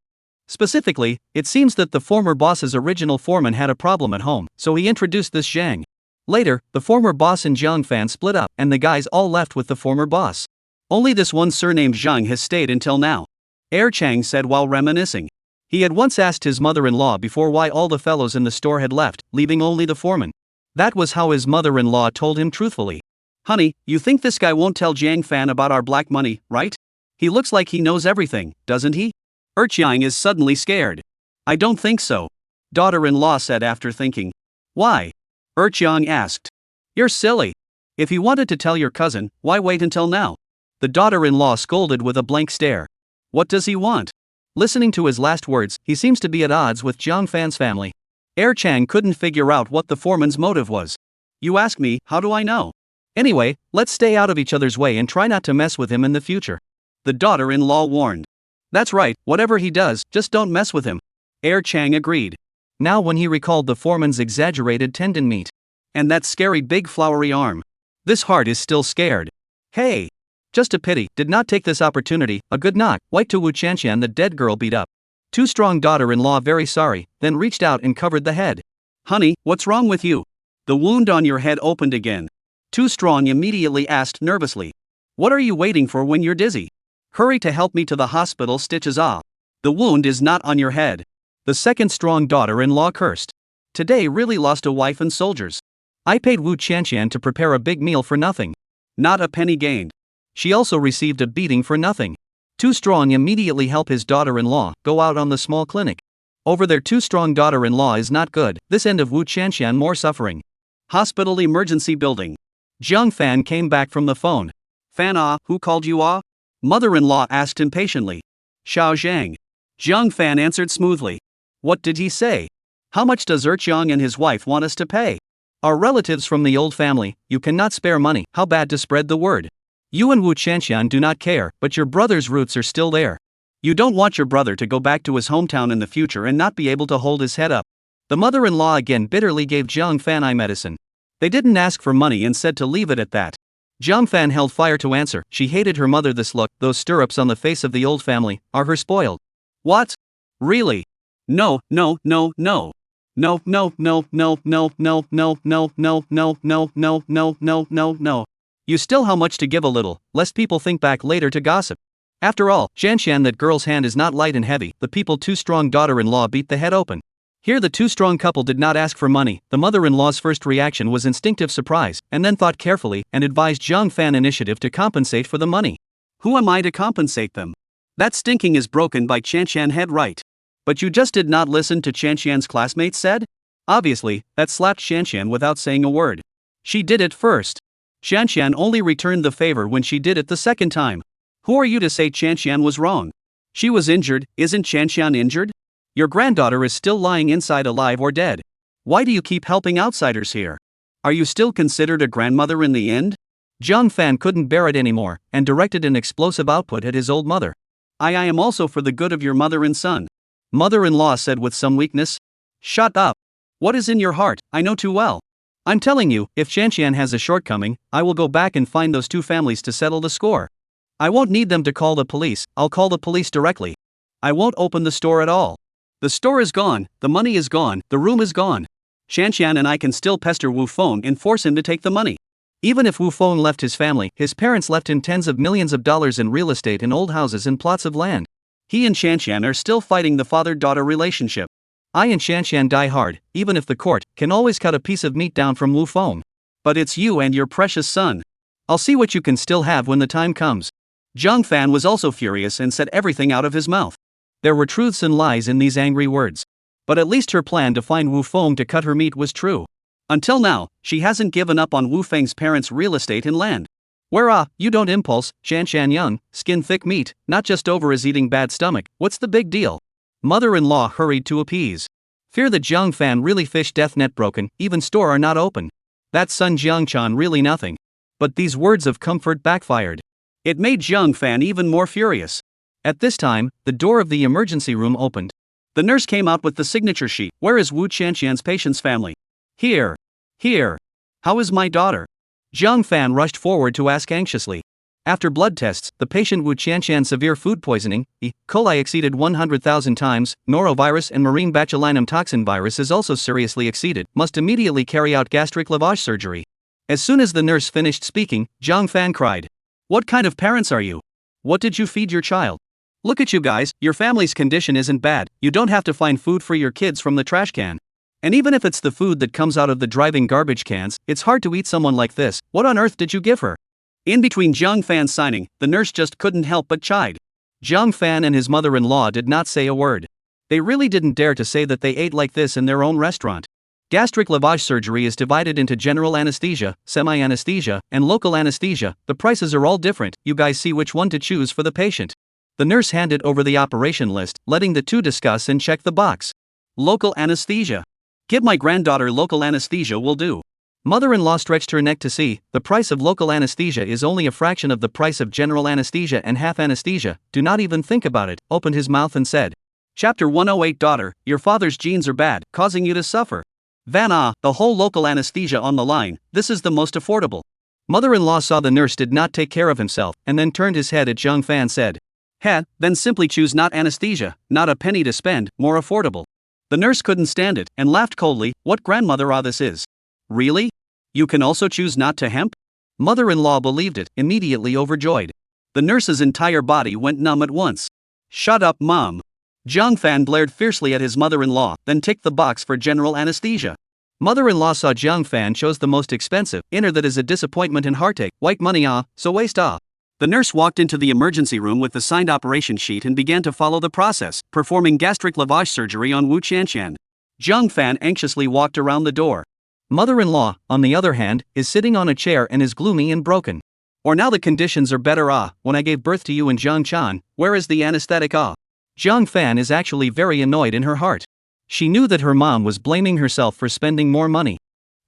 Specifically, it seems that the former boss's original foreman had a problem at home, so he introduced this Zhang. Later, the former boss and Zhang fan split up, and the guys all left with the former boss. Only this one surnamed Zhang has stayed until now. Air Chang said while reminiscing. He had once asked his mother-in-law before why all the fellows in the store had left, leaving only the foreman. That was how his mother-in-law told him truthfully. Honey, you think this guy won't tell Zhang fan about our black money, right? He looks like he knows everything, doesn't he? Erqiang is suddenly scared. I don't think so. Daughter-in-law said after thinking. Why? Erqiang asked. You're silly. If he wanted to tell your cousin, why wait until now? The daughter-in-law scolded with a blank stare. What does he want? Listening to his last words, he seems to be at odds with Zhang Fan's family. Air Chang couldn't figure out what the foreman's motive was. You ask me, how do I know? Anyway, let's stay out of each other's way and try not to mess with him in the future. The daughter-in-law warned. That's right, whatever he does, just don't mess with him. Air Chang agreed. Now when he recalled the foreman's exaggerated tendon meat. And that scary big flowery arm. This heart is still scared. Hey! Just a pity, did not take this opportunity, a good knock, white to Wu Qianqian, the dead girl beat up. Too strong daughter-in-law very sorry, then reached out and covered the head. Honey, what's wrong with you? The wound on your head opened again. Too strong immediately asked nervously. What are you waiting for when you're dizzy? Hurry to help me to the hospital, stitches off. The wound is not on your head. The second strong daughter-in-law cursed. Today really lost a wife and soldiers. I paid Wu Qianqian to prepare a big meal for nothing. Not a penny gained. She also received a beating for nothing. Too strong immediately help his daughter-in-law go out on the small clinic. Over their too strong daughter-in-law is not good, this end of Wu Qianqian more suffering. Hospital emergency building. Zhang Fan came back from the phone. Fan, who called you? Mother-in-law asked impatiently. Xiao Zhang. Zhang Fan answered smoothly. What did he say? How much does Erqiang and his wife want us to pay? Our relatives from the old family, you cannot spare money, how bad to spread the word. You and Wu Qianqian do not care, but your brother's roots are still there. You don't want your brother to go back to his hometown in the future and not be able to hold his head up. The mother-in-law again bitterly gave Zhang Fan eye medicine. They didn't ask for money and said to leave it at that. Zhang Fan held fire to answer. She hated her mother. This look, those stirrups on the face of the old family, are her spoiled. What? Really? No, no, no, no. No, no, no, no, no, no, no, no, no, no, no, no, no, no, no, no. You still how much to give a little, lest people think back later to gossip. After all, Qianqian, that girl's hand is not light and heavy. The people too strong daughter-in-law beat the head open. Here the too strong couple did not ask for money. The mother-in-law's first reaction was instinctive surprise, and then thought carefully and advised Zhang Fan initiative to compensate for the money. Who am I to compensate them? That stinking is broken by Qianqian head right. But you just did not listen to Qianqian's classmates said? Obviously, that slapped Qianqian without saying a word. She did it first. Qianqian only returned the favor when she did it the second time. Who are you to say Qianqian was wrong? She was injured, isn't Qianqian injured? Your granddaughter is still lying inside alive or dead. Why do you keep helping outsiders here? Are you still considered a grandmother in the end? Zhang Fan couldn't bear it anymore, and directed an explosive output at his old mother. I am also for the good of your mother and son. Mother-in-law said with some weakness. Shut up. What is in your heart, I know too well. I'm telling you, if Qianqian has a shortcoming, I will go back and find those two families to settle the score. I won't need them to call the police, I'll call the police directly. I won't open the store at all. The store is gone, the money is gone, the room is gone. Qianqian and I can still pester Wu Feng and force him to take the money. Even if Wu Feng left his family, his parents left him tens of millions of dollars in real estate and old houses and plots of land. He and Shanshan are still fighting the father-daughter relationship. I and Shanshan die hard, even if the court can always cut a piece of meat down from Wu Feng. But it's you and your precious son. I'll see what you can still have when the time comes. Zhang Fan was also furious and said everything out of his mouth. There were truths and lies in these angry words. But at least her plan to find Wu Feng to cut her meat was true. Until now, she hasn't given up on Wu Feng's parents' real estate and land. You don't impulse, Shanshan Young, skin thick meat, not just over his eating bad stomach, what's the big deal? Mother-in-law hurried to appease. Fear that Zhang Fan really fish death net broken, even store are not open. That son Jiangchan really nothing. But these words of comfort backfired. It made Zhang Fan even more furious. At this time, the door of the emergency room opened. The nurse came out with the signature sheet. Where is Wu Qianshan's patient's family? Here. How is my daughter? Zhang Fan rushed forward to ask anxiously. After blood tests, the patient Wu Qianshan severe food poisoning, E. coli exceeded 100,000 times, norovirus and marine botulinum toxin virus is also seriously exceeded, must immediately carry out gastric lavage surgery. As soon as the nurse finished speaking, Zhang Fan cried. What kind of parents are you? What did you feed your child? Look at you guys, your family's condition isn't bad, you don't have to find food for your kids from the trash can. And even if it's the food that comes out of the driving garbage cans, it's hard to eat someone like this. What on earth did you give her? In between Zhang Fan's signing, the nurse just couldn't help but chide. Zhang Fan and his mother-in-law did not say a word. They really didn't dare to say that they ate like this in their own restaurant. Gastric lavage surgery is divided into general anesthesia, semi-anesthesia, and local anesthesia. The prices are all different, you guys see which one to choose for the patient. The nurse handed over the operation list, letting the two discuss and check the box. Local anesthesia. Give my granddaughter local anesthesia will do. Mother-in-law stretched her neck to see, the price of local anesthesia is only a fraction of the price of general anesthesia and half anesthesia, do not even think about it, opened his mouth and said. Chapter 108 Daughter, your father's genes are bad, causing you to suffer. The whole local anesthesia on the line, this is the most affordable. Mother-in-law saw the nurse did not take care of himself, and then turned his head at Zhang Fan said. Then simply choose not anesthesia, not a penny to spend, more affordable. The nurse couldn't stand it, and laughed coldly, what grandmother this is. Really? You can also choose not to hemp? Mother-in-law believed it, immediately overjoyed. The nurse's entire body went numb at once. Shut up, Mom. Zhang Fan blared fiercely at his mother-in-law, then ticked the box for general anesthesia. Mother-in-law saw Zhang Fan chose the most expensive, inner that is a disappointment and heartache, white money so waste The nurse walked into the emergency room with the signed operation sheet and began to follow the process, performing gastric lavage surgery on Wu Qianshan. Zhang Fan anxiously walked around the door. Mother-in-law, on the other hand, is sitting on a chair and is gloomy and broken. Or now the conditions are better when I gave birth to you in Zhangchan, where is the anesthetic Zhang Fan is actually very annoyed in her heart. She knew that her mom was blaming herself for spending more money.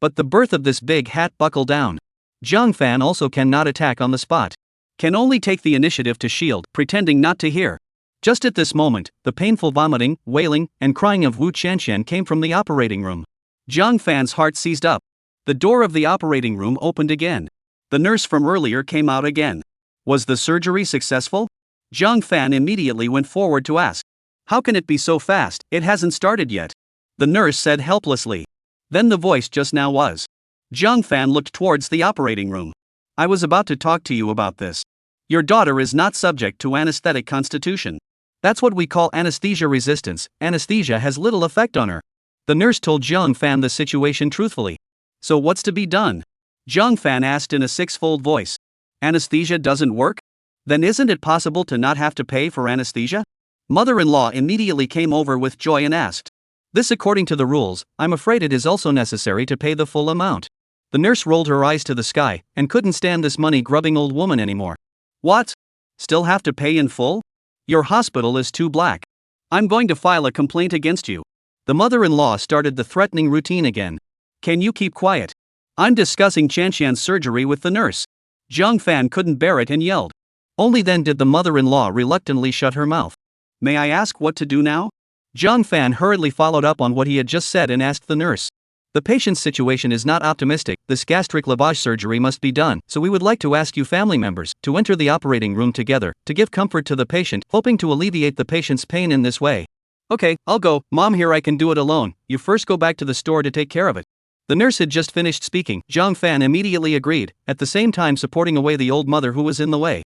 But the birth of this big hat buckle down. Zhang Fan also cannot attack on the spot. Can only take the initiative to shield, pretending not to hear. Just at this moment, the painful vomiting, wailing, and crying of Wu Qianshan came from the operating room. Zhang Fan's heart seized up. The door of the operating room opened again. The nurse from earlier came out again. Was the surgery successful? Zhang Fan immediately went forward to ask. How can it be so fast, it hasn't started yet? The nurse said helplessly. Then the voice just now was. Zhang Fan looked towards the operating room. I was about to talk to you about this. Your daughter is not subject to anesthetic constitution. That's what we call anesthesia resistance. Anesthesia has little effect on her. The nurse told Zhang Fan the situation truthfully. So what's to be done? Zhang Fan asked in a six-fold voice. Anesthesia doesn't work? Then isn't it possible to not have to pay for anesthesia? Mother-in-law immediately came over with joy and asked. This according to the rules, I'm afraid it is also necessary to pay the full amount. The nurse rolled her eyes to the sky, and couldn't stand this money-grubbing old woman anymore. What? Still have to pay in full? Your hospital is too black. I'm going to file a complaint against you. The mother-in-law started the threatening routine again. Can you keep quiet? I'm discussing Qianshan's surgery with the nurse. Zhang Fan couldn't bear it and yelled. Only then did the mother-in-law reluctantly shut her mouth. May I ask what to do now? Zhang Fan hurriedly followed up on what he had just said and asked the nurse. The patient's situation is not optimistic, this gastric lavage surgery must be done, so we would like to ask you family members to enter the operating room together, to give comfort to the patient, hoping to alleviate the patient's pain in this way. Okay, I'll go, Mom here I can do it alone, you first go back to the store to take care of it. The nurse had just finished speaking. Zhang Fan immediately agreed, at the same time supporting away the old mother who was in the way.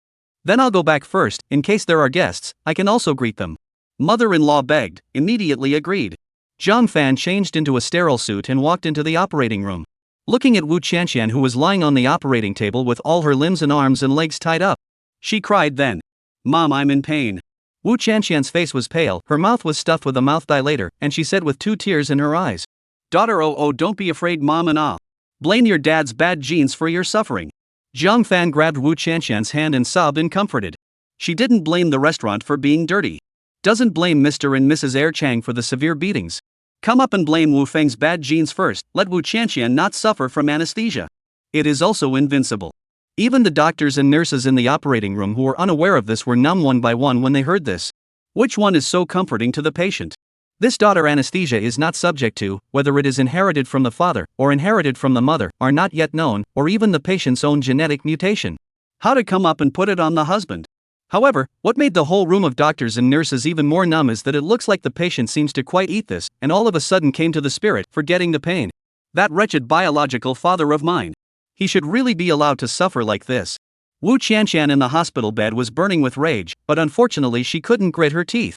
Then I'll go back first, in case there are guests, I can also greet them. Mother-in-law begged, immediately agreed. Zhang Fan changed into a sterile suit and walked into the operating room. Looking at Wu Qianqian, who was lying on the operating table with all her limbs and arms and legs tied up, she cried then. Mom, I'm in pain. Wu Qianqian's face was pale, her mouth was stuffed with a mouth dilator, and she said with 2 tears in her eyes. Daughter, oh, don't be afraid, Mom, and blame your dad's bad genes for your suffering. Zhang Fan grabbed Wu Qianqian's hand and sobbed and comforted. She didn't blame the restaurant for being dirty. Doesn't blame Mr. and Mrs. Air Chang for the severe beatings. Come up and blame Wu Feng's bad genes first, let Wu Qianqian not suffer from anesthesia. It is also invincible. Even the doctors and nurses in the operating room who were unaware of this were numb one by one when they heard this. Which one is so comforting to the patient? This daughter anesthesia is not subject to, whether it is inherited from the father or inherited from the mother, are not yet known, or even the patient's own genetic mutation. How to come up and put it on the husband? However, what made the whole room of doctors and nurses even more numb is that it looks like the patient seems to quite eat this, and all of a sudden came to the spirit, forgetting the pain. That wretched biological father of mine. He should really be allowed to suffer like this. Wu Qianqian in the hospital bed was burning with rage, but unfortunately she couldn't grit her teeth.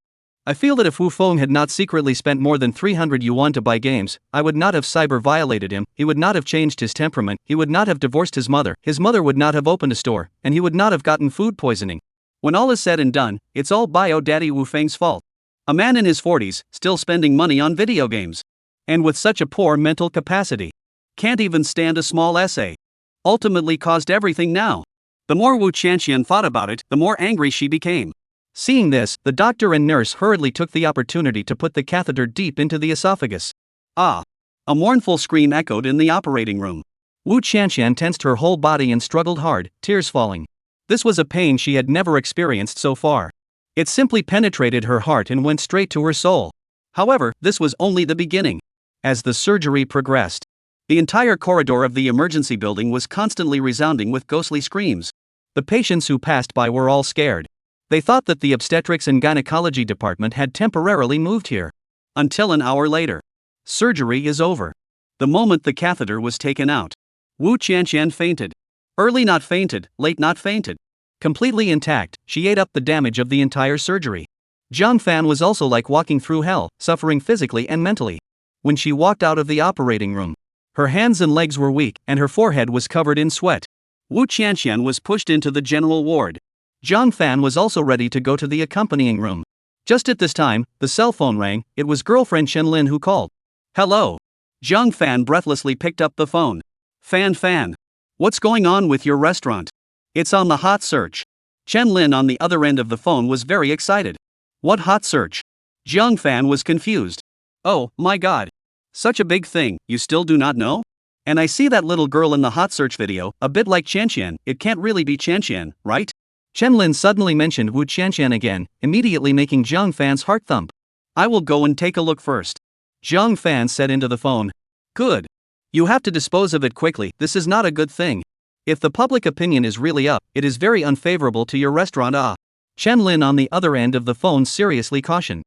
I feel that if Wu Feng had not secretly spent more than 300 yuan to buy games, I would not have cyber-violated him, he would not have changed his temperament, he would not have divorced his mother would not have opened a store, and he would not have gotten food poisoning. When all is said and done, it's all Bio Daddy Wu Feng's fault. A man in his 40s, still spending money on video games. And with such a poor mental capacity. Can't even stand a small essay. Ultimately caused everything now. The more Wu Qianqian thought about it, the more angry she became. Seeing this, the doctor and nurse hurriedly took the opportunity to put the catheter deep into the esophagus. Ah! A mournful scream echoed in the operating room. Wu Qianqian tensed her whole body and struggled hard, tears falling. This was a pain she had never experienced so far. It simply penetrated her heart and went straight to her soul. However, this was only the beginning. As the surgery progressed, the entire corridor of the emergency building was constantly resounding with ghostly screams. The patients who passed by were all scared. They thought that the obstetrics and gynecology department had temporarily moved here. Until an hour later. Surgery is over. The moment the catheter was taken out, Wu Qianqian fainted. Early not fainted, late not fainted. Completely intact, she ate up the damage of the entire surgery. Zhang Fan was also like walking through hell, suffering physically and mentally. When she walked out of the operating room, her hands and legs were weak, and her forehead was covered in sweat. Wu Qianqian was pushed into the general ward. Zhang Fan was also ready to go to the accompanying room. Just at this time, the cell phone rang. It was girlfriend Chen Lin who called. Hello. Zhang Fan breathlessly picked up the phone. Fan. What's going on with your restaurant? It's on the hot search. Chen Lin on the other end of the phone was very excited. What hot search? Zhang Fan was confused. Oh, my god. Such a big thing, you still do not know? And I see that little girl in the hot search video, a bit like Qianqian, it can't really be Qianqian, right? Chen Lin suddenly mentioned Wu Qianqian again, immediately making Zhang Fan's heart thump. I will go and take a look first. Zhang Fan said into the phone. Good. You have to dispose of it quickly, this is not a good thing. If the public opinion is really up, it is very unfavorable to your restaurant. Chen Lin on the other end of the phone seriously cautioned.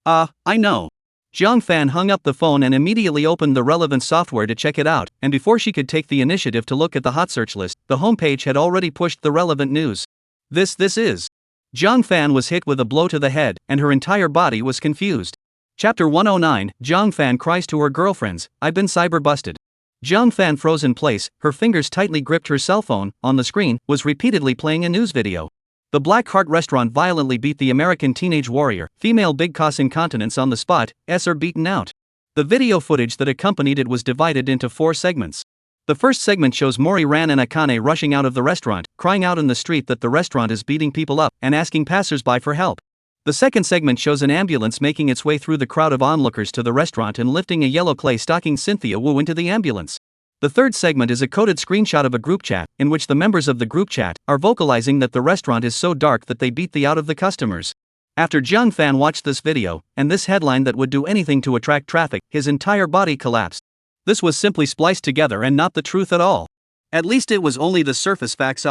I know. Zhang Fan hung up the phone and immediately opened the relevant software to check it out, and before she could take the initiative to look at the hot search list, the homepage had already pushed the relevant news. This is. Zhang Fan was hit with a blow to the head, and her entire body was confused. Chapter 109, Zhang Fan cries to her girlfriends, I've been cyber-busted. Zhang Fan froze in place, her fingers tightly gripped her cell phone. On the screen, was repeatedly playing a news video. The Black Heart restaurant violently beat the American teenage warrior, female Big Cos incontinence on the spot, are beaten out. The video footage that accompanied it was divided into 4 segments. The first segment shows Mori Ran and Akane rushing out of the restaurant, crying out in the street that the restaurant is beating people up, and asking passersby for help. The second segment shows an ambulance making its way through the crowd of onlookers to the restaurant and lifting a yellow clay stocking Cynthia Wu into the ambulance. The third segment is a coded screenshot of a group chat, in which the members of the group chat are vocalizing that the restaurant is so dark that they beat the out of the customers. After Zhang Fan watched this video, and this headline that would do anything to attract traffic, his entire body collapsed. This was simply spliced together and not the truth at all. At least it was only the surface facts.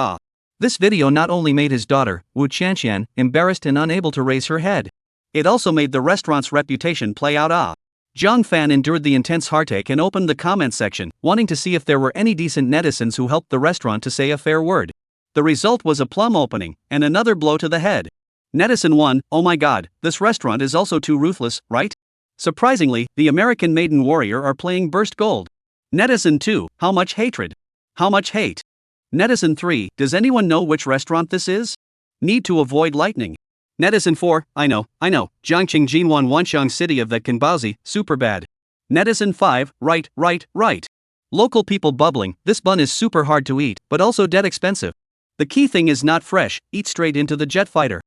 This video not only made his daughter, Wu Qianqian, embarrassed and unable to raise her head. It also made the restaurant's reputation play out. Jiang Fan endured the intense heartache and opened the comment section, wanting to see if there were any decent netizens who helped the restaurant to say a fair word. The result was a plum opening, and another blow to the head. Netizen 1, oh my god, this restaurant is also too ruthless, right? Surprisingly, the American Maiden Warrior are playing burst gold. Netizen 2, how much hatred? How much hate? Netizen 3, does anyone know which restaurant this is? Need to avoid lightning. Netizen 4, I know, Jiangqing Jinwan Wanxiang City of that Kanbaozi, super bad. Netizen 5, right. Local people bubbling, this bun is super hard to eat, but also dead expensive. The key thing is not fresh, eat straight into the jet fighter.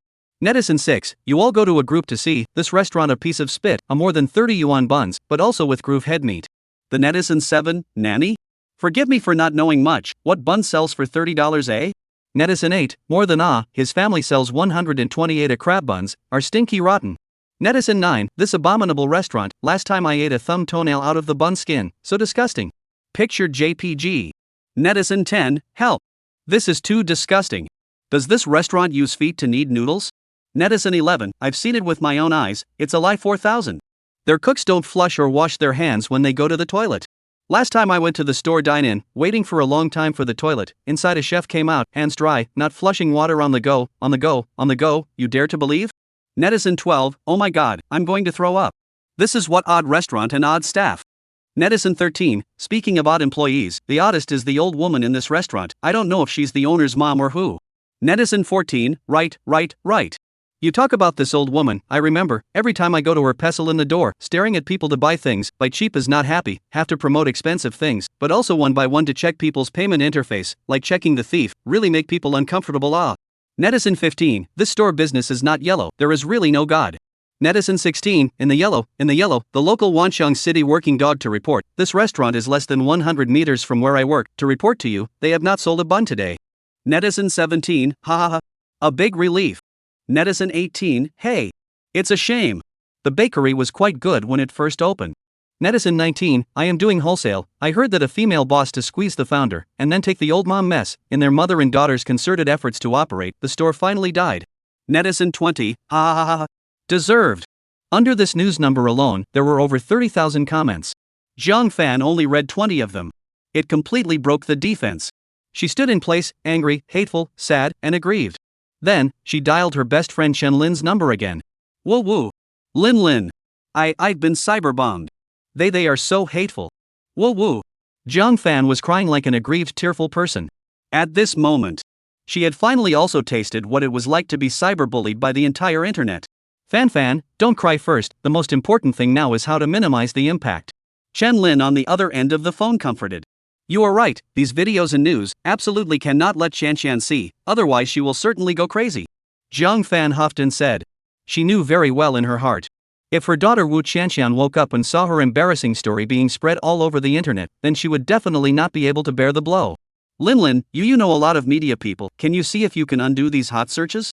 Netizen 6, you all go to a group to see, this restaurant a piece of spit, a more than 30 yuan buns, but also with groove head meat. The Netizen 7, nanny? Forgive me for not knowing much, what bun sells for $30, eh? Netizen 8, more than his family sells 128 crab buns, are stinky rotten. Netizen 9, this abominable restaurant, last time I ate a thumb toenail out of the bun skin, so disgusting. Pictured JPG. Netizen 10, help. This is too disgusting. Does this restaurant use feet to knead noodles? Netizen 11, I've seen it with my own eyes, it's a lie 4000. Their cooks don't flush or wash their hands when they go to the toilet. Last time I went to the store dine-in, waiting for a long time for the toilet, inside a chef came out, hands dry, not flushing water on the go, you dare to believe? Netizen 12, oh my god, I'm going to throw up. This is what odd restaurant and odd staff. Netizen 13, speaking of odd employees, the oddest is the old woman in this restaurant, I don't know if she's the owner's mom or who. Netizen 14, right. You talk about this old woman, I remember, every time I go to her pestle in the door, staring at people to buy things, buy cheap is not happy, have to promote expensive things, but also one by one to check people's payment interface, like checking the thief, really make people uncomfortable. Netizen 15, this store business is not yellow, there is really no god. Netizen 16, in the yellow, the local Wanxiang City working dog to report, this restaurant is less than 100 meters from where I work, to report to you, they have not sold a bun today. Netizen 17, a big relief. Netizen 18, hey. It's a shame. The bakery was quite good when it first opened. Netizen 19, I am doing wholesale, I heard that a female boss to squeeze the founder, and then take the old mom mess, in their mother and daughter's concerted efforts to operate, the store finally died. Netizen 20, deserved. Under this news number alone, there were over 30,000 comments. Jiang Fan only read 20 of them. It completely broke the defense. She stood in place, angry, hateful, sad, and aggrieved. Then, she dialed her best friend Chen Lin's number again. Woo. Lin. I've been cyberbombed. They are so hateful. Woo. Jiang Fan was crying like an aggrieved, tearful person. At this moment, she had finally also tasted what it was like to be cyberbullied by the entire internet. Fan, don't cry first, the most important thing now is how to minimize the impact. Chen Lin on the other end of the phone comforted. You are right, these videos and news absolutely cannot let Qianqian see, otherwise she will certainly go crazy. Jiang Fan huffed and said. She knew very well in her heart. If her daughter Wu Qianqian woke up and saw her embarrassing story being spread all over the internet, then she would definitely not be able to bear the blow. Lin, you know a lot of media people, can you see if you can undo these hot searches?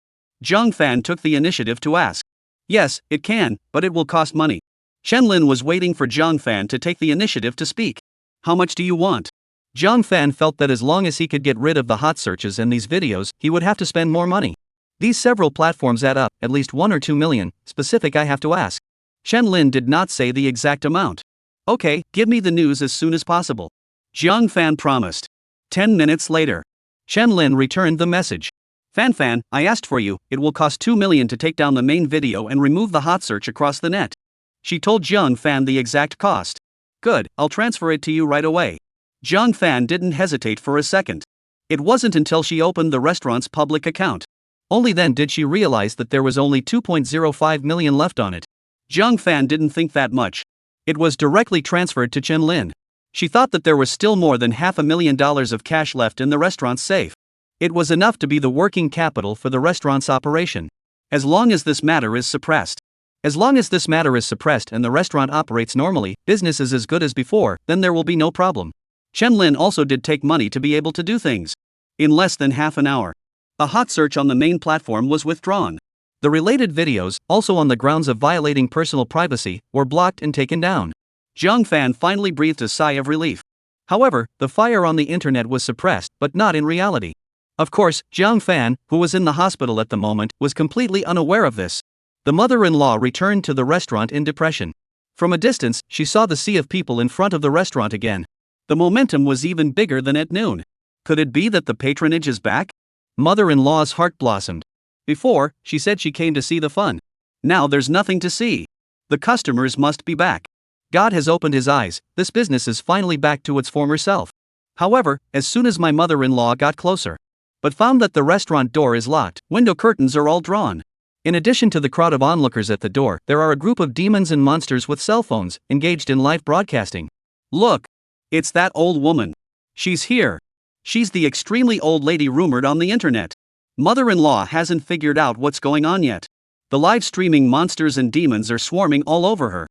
Jiang Fan took the initiative to ask. Yes, it can, but it will cost money. Chen Lin was waiting for Jiang Fan to take the initiative to speak. How much do you want? Jiang Fan felt that as long as he could get rid of the hot searches and these videos, he would have to spend more money. These several platforms add up, at least 1 or 2 million, specific I have to ask. Chen Lin did not say the exact amount. Okay, give me the news as soon as possible. Jiang Fan promised. 10 minutes later. Chen Lin returned the message. Fan, I asked for you, it will cost 2 million to take down the main video and remove the hot search across the net. She told Jiang Fan the exact cost. Good, I'll transfer it to you right away. Jiang Fan didn't hesitate for a second. It wasn't until she opened the restaurant's public account. Only then did she realize that there was only 2.05 million left on it. Jiang Fan didn't think that much. It was directly transferred to Chen Lin. She thought that there was still more than $500,000 of cash left in the restaurant's safe. It was enough to be the working capital for the restaurant's operation. As long as this matter is suppressed. As long as this matter is suppressed and the restaurant operates normally, business is as good as before, then there will be no problem. Chen Lin also did take money to be able to do things. In less than half an hour, a hot search on the main platform was withdrawn. The related videos, also on the grounds of violating personal privacy, were blocked and taken down. Jiang Fan finally breathed a sigh of relief. However, the fire on the internet was suppressed, but not in reality. Of course, Jiang Fan, who was in the hospital at the moment, was completely unaware of this. The mother-in-law returned to the restaurant in depression. From a distance, she saw the sea of people in front of the restaurant again. The momentum was even bigger than at noon. Could it be that the patronage is back? Mother-in-law's heart blossomed. Before, she said she came to see the fun. Now there's nothing to see. The customers must be back. God has opened his eyes, this business is finally back to its former self. However, as soon as my mother-in-law got closer, but found that the restaurant door is locked, window curtains are all drawn. In addition to the crowd of onlookers at the door, there are a group of demons and monsters with cell phones, engaged in live broadcasting. Look! It's that old woman. She's here. She's the extremely old lady rumored on the internet. Mother-in-law hasn't figured out what's going on yet. The live streaming monsters and demons are swarming all over her.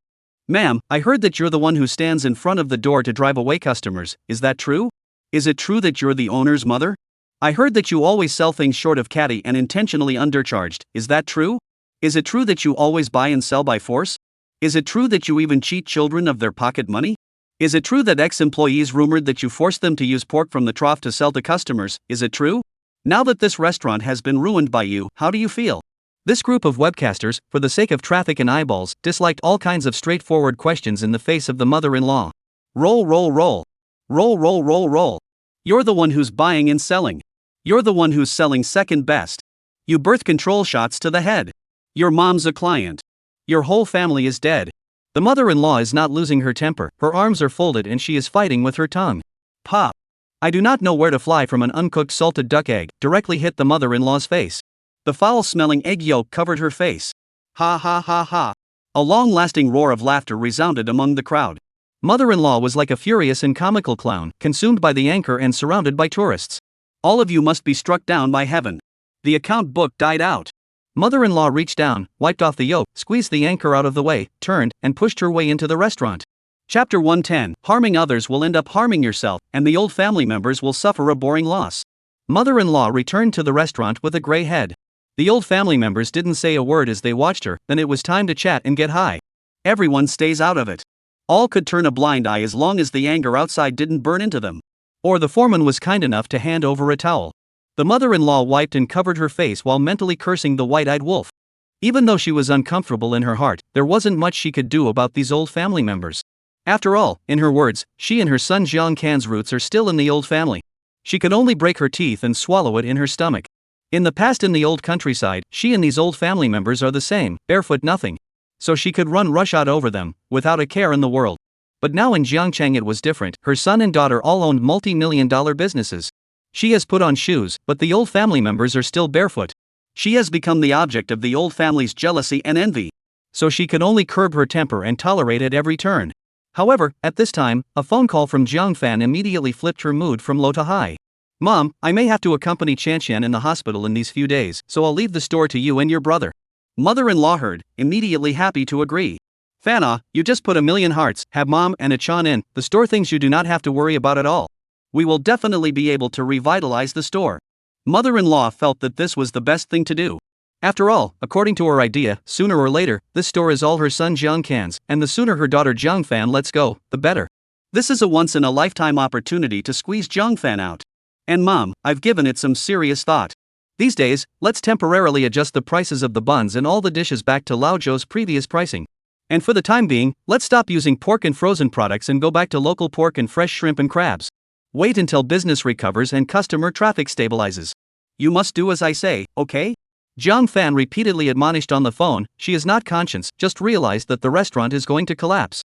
Ma'am, I heard that you're the one who stands in front of the door to drive away customers, is that true? Is it true that you're the owner's mother? I heard that you always sell things short of catty and intentionally undercharged, is that true? Is it true that you always buy and sell by force? Is it true that you even cheat children of their pocket money? Is it true that ex-employees rumored that you forced them to use pork from the trough to sell to customers, is it true? Now that this restaurant has been ruined by you, how do you feel? This group of webcasters, for the sake of traffic and eyeballs, disliked all kinds of straightforward questions in the face of the mother-in-law. Roll, roll, roll. Roll, roll, roll, roll. You're the one who's buying and selling. You're the one who's selling second best. You birth control shots to the head. Your mom's a client. Your whole family is dead. The mother-in-law is not losing her temper, her arms are folded and she is fighting with her tongue. Pop. I do not know where to fly from an uncooked salted duck egg, directly hit the mother-in-law's face. The foul-smelling egg yolk covered her face. Ha ha ha ha. A long-lasting roar of laughter resounded among the crowd. Mother-in-law was like a furious and comical clown, consumed by the anchor and surrounded by tourists. All of you must be struck down by heaven. The account book died out. Mother-in-law reached down, wiped off the yolk, squeezed the anchor out of the way, turned, and pushed her way into the restaurant. Chapter 110, Harming others will end up harming yourself, and the old family members will suffer a boring loss. Mother-in-law returned to the restaurant with a gray head. The old family members didn't say a word as they watched her, then it was time to chat and get high. Everyone stays out of it. All could turn a blind eye as long as the anger outside didn't burn into them. Or the foreman was kind enough to hand over a towel. The mother-in-law wiped and covered her face while mentally cursing the white-eyed wolf. Even though she was uncomfortable in her heart, there wasn't much she could do about these old family members. After all, in her words, she and her son Jiang Kan's roots are still in the old family. She could only break her teeth and swallow it in her stomach. In the past in the old countryside, she and these old family members are the same, barefoot nothing. So she could run rushot over them, without a care in the world. But now in Jiangcheng it was different, her son and daughter all owned multi-million-dollar businesses. She has put on shoes, but the old family members are still barefoot. She has become the object of the old family's jealousy and envy. So she could only curb her temper and tolerate at every turn. However, at this time, a phone call from Jiang Fan immediately flipped her mood from low to high. Mom, I may have to accompany Qianqian in the hospital in these few days, so I'll leave the store to you and your brother. Mother-in-law heard, immediately happy to agree. Fana, you just put 1,000,000 hearts, have Mom and Achan in, the store things you do not have to worry about at all. We will definitely be able to revitalize the store. Mother-in-law felt that this was the best thing to do. After all, according to her idea, sooner or later, this store is all her son Jiang Kan's, and the sooner her daughter Jiang Fan lets go, the better. This is a once-in-a-lifetime opportunity to squeeze Jiang Fan out. And Mom, I've given it some serious thought. These days, let's temporarily adjust the prices of the buns and all the dishes back to Lao Zhou's previous pricing. And for the time being, let's stop using pork and frozen products and go back to local pork and fresh shrimp and crabs. Wait until business recovers and customer traffic stabilizes. You must do as I say, okay? Jiang Fan repeatedly admonished on the phone. She is not conscious, just realized that the restaurant is going to collapse.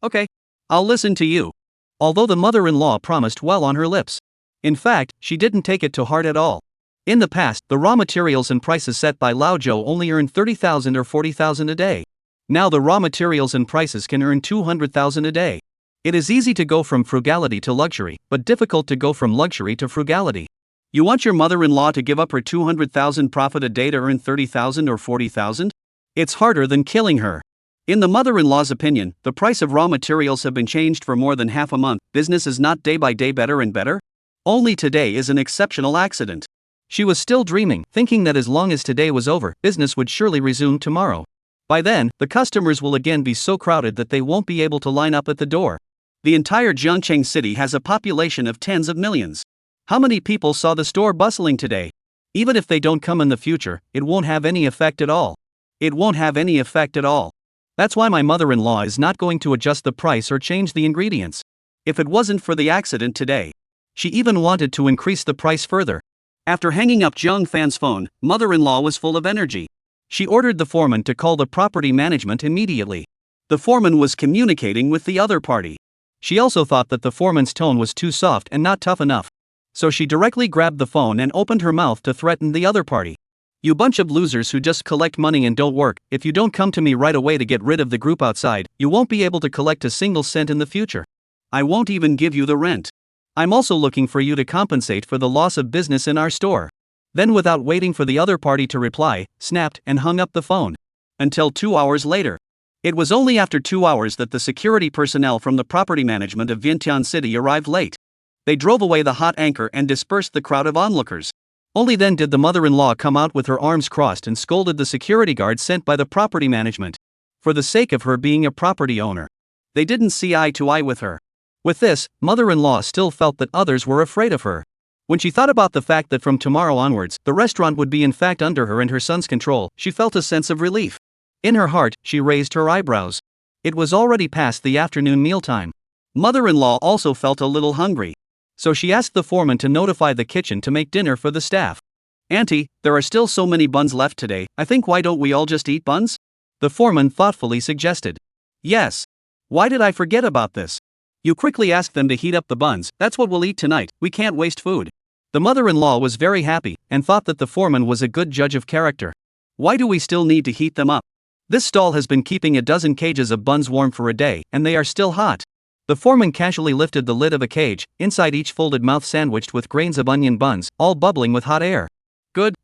Okay. I'll listen to you. Although the mother-in-law promised well on her lips. In fact, she didn't take it to heart at all. In the past, the raw materials and prices set by Lao Zhou only earned 30,000 or 40,000 a day. Now the raw materials and prices can earn 200,000 a day. It is easy to go from frugality to luxury, but difficult to go from luxury to frugality. You want your mother-in-law to give up her 200,000 profit a day to earn 30,000 or 40,000? It's harder than killing her. In the mother-in-law's opinion, the price of raw materials have been changed for more than half a month. Business is not day by day better and better. Only today is an exceptional accident. She was still dreaming, thinking that as long as today was over, business would surely resume tomorrow. By then, the customers will again be so crowded that they won't be able to line up at the door. The entire Jiangcheng city has a population of tens of millions. How many people saw the store bustling today? Even if they don't come in the future, it won't have any effect at all. It won't have any effect at all. That's why my mother-in-law is not going to adjust the price or change the ingredients. If it wasn't for the accident today. She even wanted to increase the price further. After hanging up Jiang Fan's phone, mother-in-law was full of energy. She ordered the foreman to call the property management immediately. The foreman was communicating with the other party. She also thought that the foreman's tone was too soft and not tough enough. So she directly grabbed the phone and opened her mouth to threaten the other party. You bunch of losers who just collect money and don't work, if you don't come to me right away to get rid of the group outside, you won't be able to collect a single cent in the future. I won't even give you the rent. I'm also looking for you to compensate for the loss of business in our store. Then without waiting for the other party to reply, snapped and hung up the phone. Until 2 hours later. It was only after 2 hours that the security personnel from the property management of Vientiane City arrived late. They drove away the hot anchor and dispersed the crowd of onlookers. Only then did the mother-in-law come out with her arms crossed and scolded the security guard sent by the property management. For the sake of her being a property owner. They didn't see eye to eye with her. With this, mother-in-law still felt that others were afraid of her. When she thought about the fact that from tomorrow onwards, the restaurant would be in fact under her and her son's control, she felt a sense of relief. In her heart, she raised her eyebrows. It was already past the afternoon mealtime. Mother-in-law also felt a little hungry. So she asked the foreman to notify the kitchen to make dinner for the staff. Auntie, there are still so many buns left today, I think why don't we all just eat buns? The foreman thoughtfully suggested. Yes. Why did I forget about this? You quickly ask them to heat up the buns, that's what we'll eat tonight, we can't waste food. The mother-in-law was very happy, and thought that the foreman was a good judge of character. Why do we still need to heat them up? This stall has been keeping a dozen cages of buns warm for a day, and they are still hot. The foreman casually lifted the lid of a cage, inside each folded mouth sandwiched with grains of onion buns, all bubbling with hot air. Good.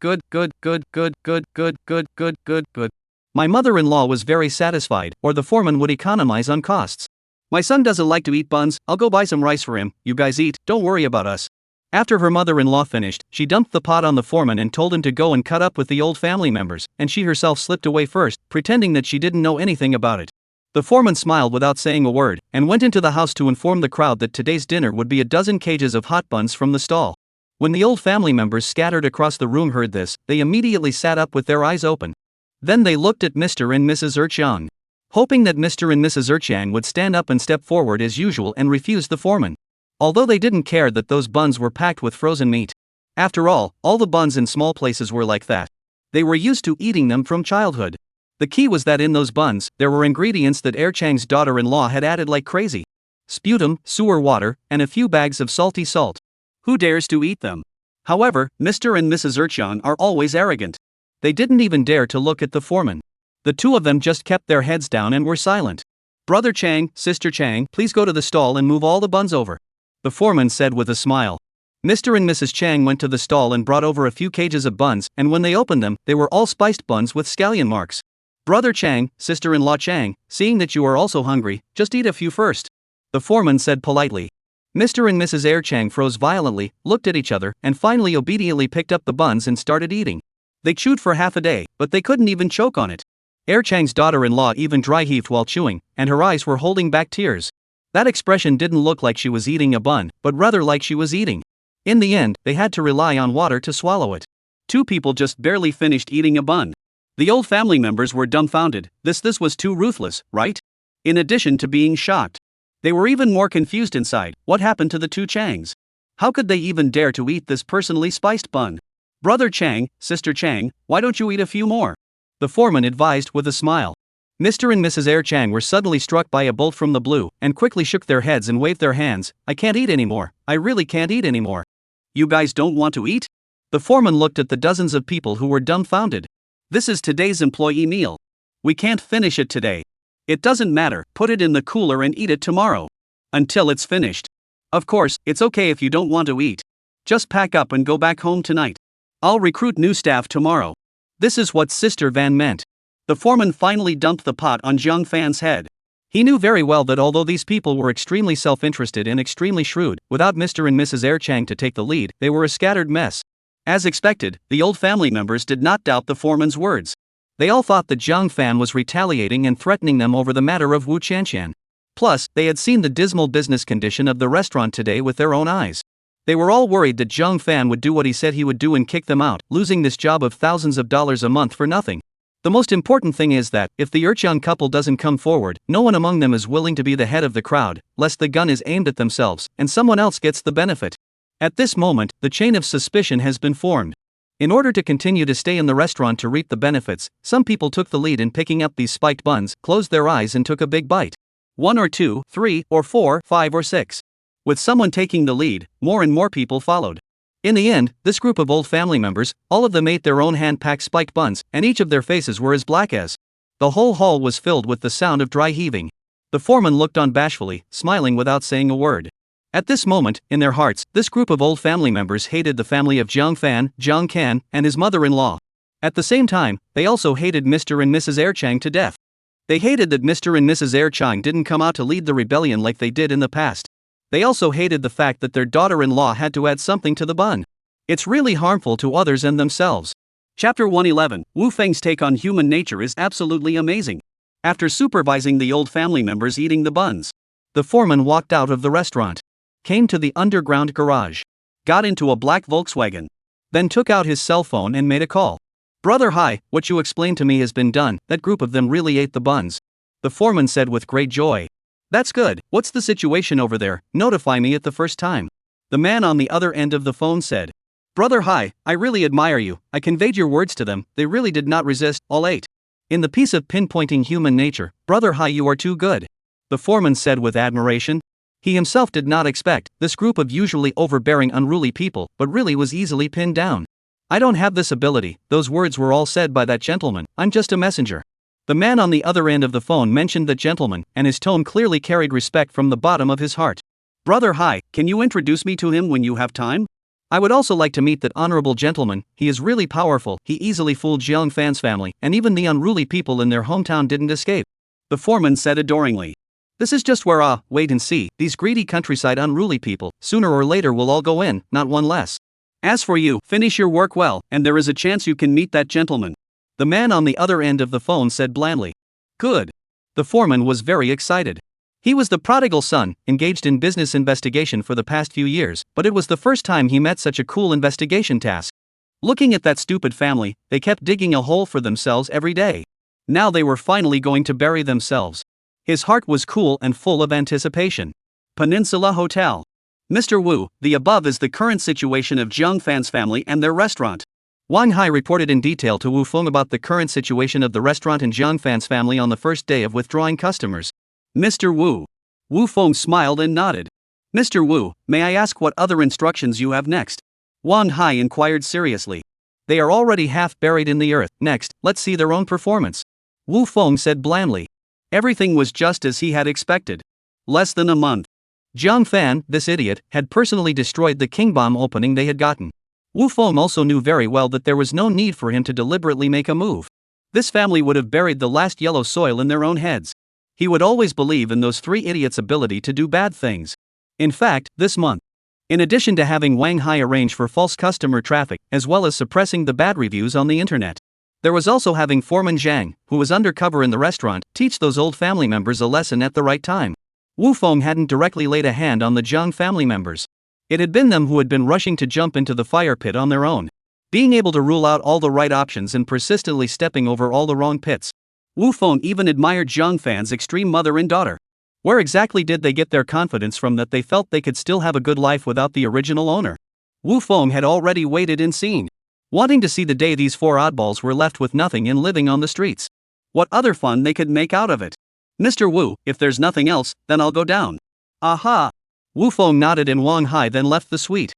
My mother-in-law was very satisfied, or the foreman would economize on costs. My son doesn't like to eat buns, I'll go buy some rice for him, you guys eat, don't worry about us. After her mother-in-law finished, she dumped the pot on the foreman and told him to go and cut up with the old family members, and she herself slipped away first, pretending that she didn't know anything about it. The foreman smiled without saying a word, and went into the house to inform the crowd that today's dinner would be a dozen cages of hot buns from the stall. When the old family members scattered across the room heard this, they immediately sat up with their eyes open. Then they looked at Mr. and Mrs. Erchang. Hoping that Mr. and Mrs. Erchang would stand up and step forward as usual and refuse the foreman. Although they didn't care that those buns were packed with frozen meat. After all the buns in small places were like that. They were used to eating them from childhood. The key was that in those buns, there were ingredients that Erchang's daughter-in-law had added like crazy. Sputum, sewer water, and a few bags of salty salt. Who dares to eat them? However, Mr. and Mrs. Erchang are always arrogant. They didn't even dare to look at the foreman. The two of them just kept their heads down and were silent. Brother Chang, Sister Chang, please go to the stall and move all the buns over. The foreman said with a smile. Mr. and Mrs. Chang went to the stall and brought over a few cages of buns, and when they opened them, they were all spiced buns with scallion marks. Brother Chang, Sister-in-law Chang, seeing that you are also hungry, just eat a few first. The foreman said politely. Mr. and Mrs. Erchang froze violently, looked at each other, and finally obediently picked up the buns and started eating. They chewed for half a day, but they couldn't even choke on it. Erchang's daughter-in-law even dry-heaved while chewing, and her eyes were holding back tears. That expression didn't look like she was eating a bun, but rather like she was eating. In the end, they had to rely on water to swallow it. Two people just barely finished eating a bun. The old family members were dumbfounded. This was too ruthless, right? In addition to being shocked. They were even more confused inside. What happened to the two Changs? How could they even dare to eat this personally spiced bun? Brother Chang, Sister Chang, why don't you eat a few more? The foreman advised with a smile. Mr. and Mrs. Erchang were suddenly struck by a bolt from the blue, and quickly shook their heads and waved their hands. I can't eat anymore. I really can't eat anymore. You guys don't want to eat? The foreman looked at the dozens of people who were dumbfounded. This is today's employee meal. We can't finish it today. It doesn't matter, put it in the cooler and eat it tomorrow. Until it's finished. Of course, it's okay if you don't want to eat. Just pack up and go back home tonight. I'll recruit new staff tomorrow. This is what Sister Van meant. The foreman finally dumped the pot on Jiang Fan's head. He knew very well that although these people were extremely self-interested and extremely shrewd, without Mr. and Mrs. Erchang to take the lead, they were a scattered mess. As expected, the old family members did not doubt the foreman's words. They all thought that Jiang Fan was retaliating and threatening them over the matter of Wu Qianqian. Plus, they had seen the dismal business condition of the restaurant today with their own eyes. They were all worried that Zhang Fan would do what he said he would do and kick them out, losing this job of thousands of dollars a month for nothing. The most important thing is that, if the Urchan couple doesn't come forward, no one among them is willing to be the head of the crowd, lest the gun is aimed at themselves, and someone else gets the benefit. At this moment, the chain of suspicion has been formed. In order to continue to stay in the restaurant to reap the benefits, some people took the lead in picking up these spiked buns, closed their eyes and took a big bite. 1 or 2, 3 or 4, 5 or 6. With someone taking the lead, more and more people followed. In the end, this group of old family members, all of them ate their own hand-packed spiked buns, and each of their faces were as black as. The whole hall was filled with the sound of dry heaving. The foreman looked on bashfully, smiling without saying a word. At this moment, in their hearts, this group of old family members hated the family of Zhang Fan, Zhang Can, and his mother-in-law. At the same time, they also hated Mr. and Mrs. Erchang to death. They hated that Mr. and Mrs. Erchang didn't come out to lead the rebellion like they did in the past. They also hated the fact that their daughter-in-law had to add something to the bun. It's really harmful to others and themselves. Chapter 111, Wu Feng's take on human nature is absolutely amazing. After supervising the old family members eating the buns, the foreman walked out of the restaurant, came to the underground garage, got into a black Volkswagen, then took out his cell phone and made a call. "Brother, hi, what you explained to me has been done, that group of them really ate the buns," the foreman said with great joy. "That's good, what's the situation over there, notify me at the first time." The man on the other end of the phone said, "Brother, hi, I really admire you, I conveyed your words to them, they really did not resist, all ate." In the piece of pinpointing human nature, "Brother, hi, you are too good," the foreman said with admiration. He himself did not expect this group of usually overbearing unruly people, but really was easily pinned down. "I don't have this ability, those words were all said by that gentleman, I'm just a messenger." The man on the other end of the phone mentioned the gentleman, and his tone clearly carried respect from the bottom of his heart. "Brother, hi, can you introduce me to him when you have time? I would also like to meet that honorable gentleman, he is really powerful, he easily fooled Jiang Fan's family, and even the unruly people in their hometown didn't escape," the foreman said adoringly. "This is just where wait and see, these greedy countryside unruly people, sooner or later will all go in, not one less. As for you, finish your work well, and there is a chance you can meet that gentleman," the man on the other end of the phone said blandly. "Good." The foreman was very excited. He was the prodigal son, engaged in business investigation for the past few years, but it was the first time he met such a cool investigation task. Looking at that stupid family, they kept digging a hole for themselves every day. Now they were finally going to bury themselves. His heart was cool and full of anticipation. Peninsula Hotel. "Mr. Wu, the above is the current situation of Jiang Fan's family and their restaurant." Wang Hai reported in detail to Wu Feng about the current situation of the restaurant and Jiang Fan's family on the first day of withdrawing customers. "Mr. Wu." Wu Feng smiled and nodded. "Mr. Wu, may I ask what other instructions you have next?" Wang Hai inquired seriously. "They are already half buried in the earth, next, let's see their own performance," Wu Feng said blandly. Everything was just as he had expected. Less than a month. Jiang Fan, this idiot, had personally destroyed the king bomb opening they had gotten. Wu Feng also knew very well that there was no need for him to deliberately make a move. This family would have buried the last yellow soil in their own heads. He would always believe in those three idiots' ability to do bad things. In fact, this month, in addition to having Wang Hai arrange for false customer traffic, as well as suppressing the bad reviews on the internet, there was also having Foreman Zhang, who was undercover in the restaurant, teach those old family members a lesson at the right time. Wu Feng hadn't directly laid a hand on the Zhang family members. It had been them who had been rushing to jump into the fire pit on their own. Being able to rule out all the right options and persistently stepping over all the wrong pits. Wu Feng even admired Zhang Fan's extreme mother and daughter. Where exactly did they get their confidence from that they felt they could still have a good life without the original owner? Wu Feng had already waited and seen, wanting to see the day these four oddballs were left with nothing and living on the streets. What other fun they could make out of it. "Mr. Wu, if there's nothing else, then I'll go down." "Aha!" Wu Feng nodded and Wang Hai then left the suite.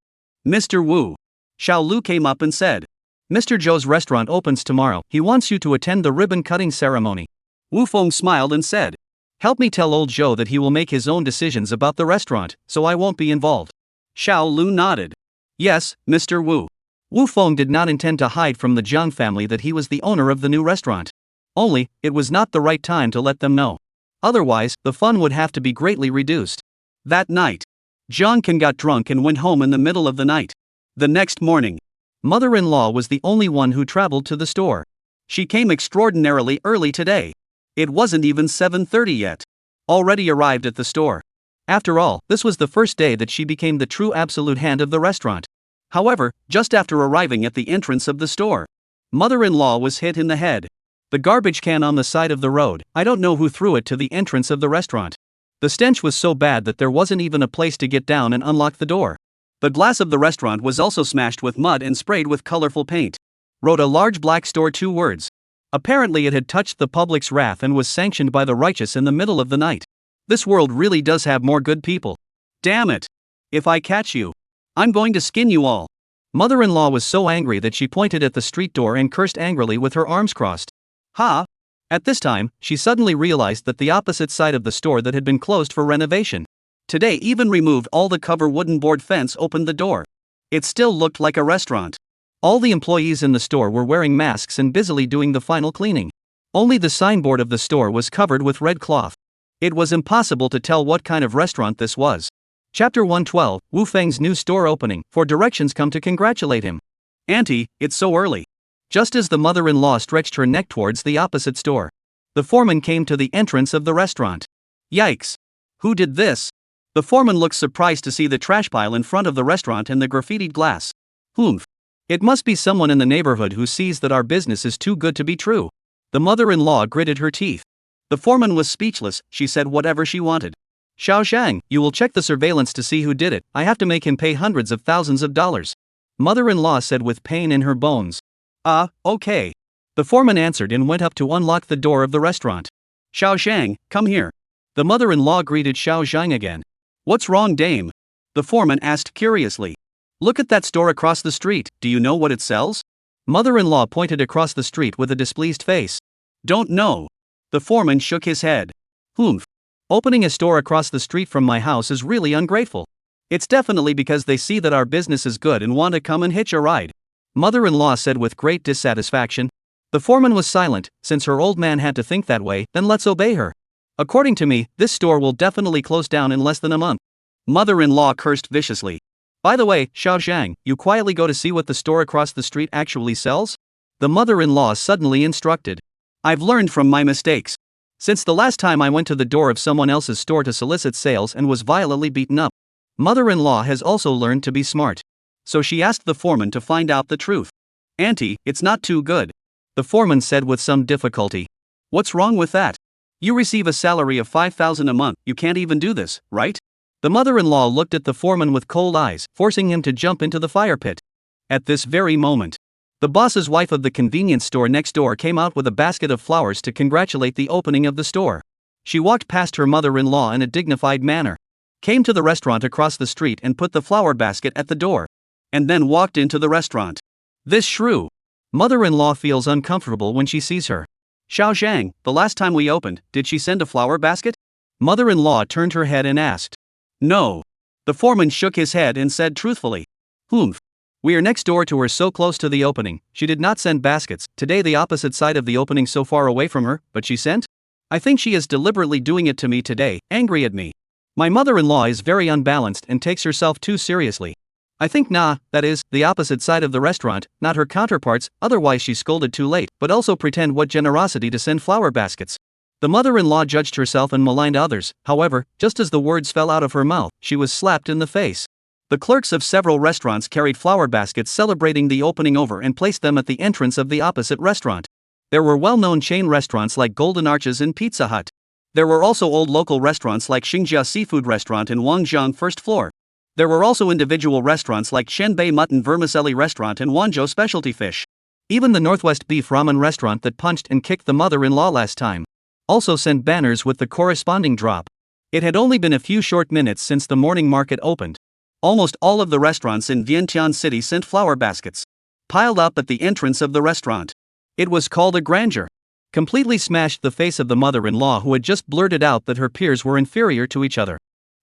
"Mr. Wu." Xiao Lu came up and said, "Mr. Zhou's restaurant opens tomorrow, he wants you to attend the ribbon-cutting ceremony." Wu Feng smiled and said, "Help me tell old Zhou that he will make his own decisions about the restaurant, so I won't be involved." Xiao Lu nodded. "Yes, Mr. Wu." Wu Feng did not intend to hide from the Jiang family that he was the owner of the new restaurant. Only, it was not the right time to let them know. Otherwise, the fun would have to be greatly reduced. That night, Jiang Can got drunk and went home in the middle of the night. The next morning, mother-in-law was the only one who traveled to the store. She came extraordinarily early today. It wasn't even 7:30 yet. Already arrived at the store. After all, this was the first day that she became the true absolute hand of the restaurant. However, just after arriving at the entrance of the store, mother-in-law was hit in the head. The garbage can on the side of the road, I don't know who threw it to the entrance of the restaurant. The stench was so bad that there wasn't even a place to get down and unlock the door. The glass of the restaurant was also smashed with mud and sprayed with colorful paint. Wrote a large black store 2 words. Apparently it had touched the public's wrath and was sanctioned by the righteous in the middle of the night. This world really does have more good people. Damn it. If I catch you, I'm going to skin you all. Mother-in-law was so angry that she pointed at the street door and cursed angrily with her arms crossed. Ha! At this time, she suddenly realized that the opposite side of the store that had been closed for renovation today even removed all the cover wooden board fence opened the door. It still looked like a restaurant. All the employees in the store were wearing masks and busily doing the final cleaning. Only the signboard of the store was covered with red cloth. It was impossible to tell what kind of restaurant this was. Chapter 112, Wu Feng's new store opening. For directions come to congratulate him. Auntie, it's so early. Just as the mother-in-law stretched her neck towards the opposite store, the foreman came to the entrance of the restaurant. Yikes! Who did this? The foreman looked surprised to see the trash pile in front of the restaurant and the graffitied glass. Humph! It must be someone in the neighborhood who sees that our business is too good to be true. The mother-in-law gritted her teeth. The foreman was speechless. She said whatever she wanted. Xiao Shang, you will check the surveillance to see who did it. I have to make him pay hundreds of thousands of dollars. Mother-in-law said with pain in her bones. Okay. The foreman answered and went up to unlock the door of the restaurant. Xiao Shang, come here. The mother-in-law greeted Xiao Zhang again. What's wrong, dame? The foreman asked curiously. Look at that store across the street, do you know what it sells? Mother-in-law pointed across the street with a displeased face. Don't know. The foreman shook his head. Humph. Opening a store across the street from my house is really ungrateful. It's definitely because they see that our business is good and want to come and hitch a ride. Mother-in-law said with great dissatisfaction. The foreman was silent. Since her old man had to think that way, then let's obey her. According to me, this store will definitely close down in less than a month. Mother-in-law cursed viciously. By the way, Xiao Zhang, you quietly go to see what the store across the street actually sells? The mother-in-law suddenly instructed. I've learned from my mistakes. Since the last time I went to the door of someone else's store to solicit sales and was violently beaten up. Mother-in-law has also learned to be smart. So she asked the foreman to find out the truth. Auntie, it's not too good. The foreman said with some difficulty. What's wrong with that? You receive a salary of 5,000 a month, you can't even do this, right? The mother-in-law looked at the foreman with cold eyes, forcing him to jump into the fire pit. At this very moment, the boss's wife of the convenience store next door came out with a basket of flowers to congratulate the opening of the store. She walked past her mother-in-law in a dignified manner, came to the restaurant across the street and put the flower basket at the door, and then walked into the restaurant. This shrew. Mother-in-law feels uncomfortable when she sees her. Xiao Zhang, the last time we opened, did she send a flower basket? Mother-in-law turned her head and asked. No. The foreman shook his head and said truthfully. Humph. We are next door to her, so close to the opening. She did not send baskets. Today the opposite side of the opening so far away from her, but she sent? I think she is deliberately doing it to me today, angry at me. My mother-in-law is very unbalanced and takes herself too seriously. I think that is, the opposite side of the restaurant, not her counterparts, otherwise she scolded too late, but also pretend what generosity to send flower baskets. The mother-in-law judged herself and maligned others. However, just as the words fell out of her mouth, she was slapped in the face. The clerks of several restaurants carried flower baskets celebrating the opening over and placed them at the entrance of the opposite restaurant. There were well-known chain restaurants like Golden Arches and Pizza Hut. There were also old local restaurants like Xingjia Seafood Restaurant and Wangjiang First Floor. There were also individual restaurants like Shenbei Mutton Vermicelli Restaurant and Wanzhou Specialty Fish. Even the Northwest Beef Ramen Restaurant that punched and kicked the mother-in-law last time also sent banners with the corresponding drop. It had only been a few short minutes since the morning market opened. Almost all of the restaurants in Vientiane City sent flower baskets, piled up at the entrance of the restaurant. It was called a grandeur. Completely smashed the face of the mother-in-law, who had just blurted out that her peers were inferior to each other.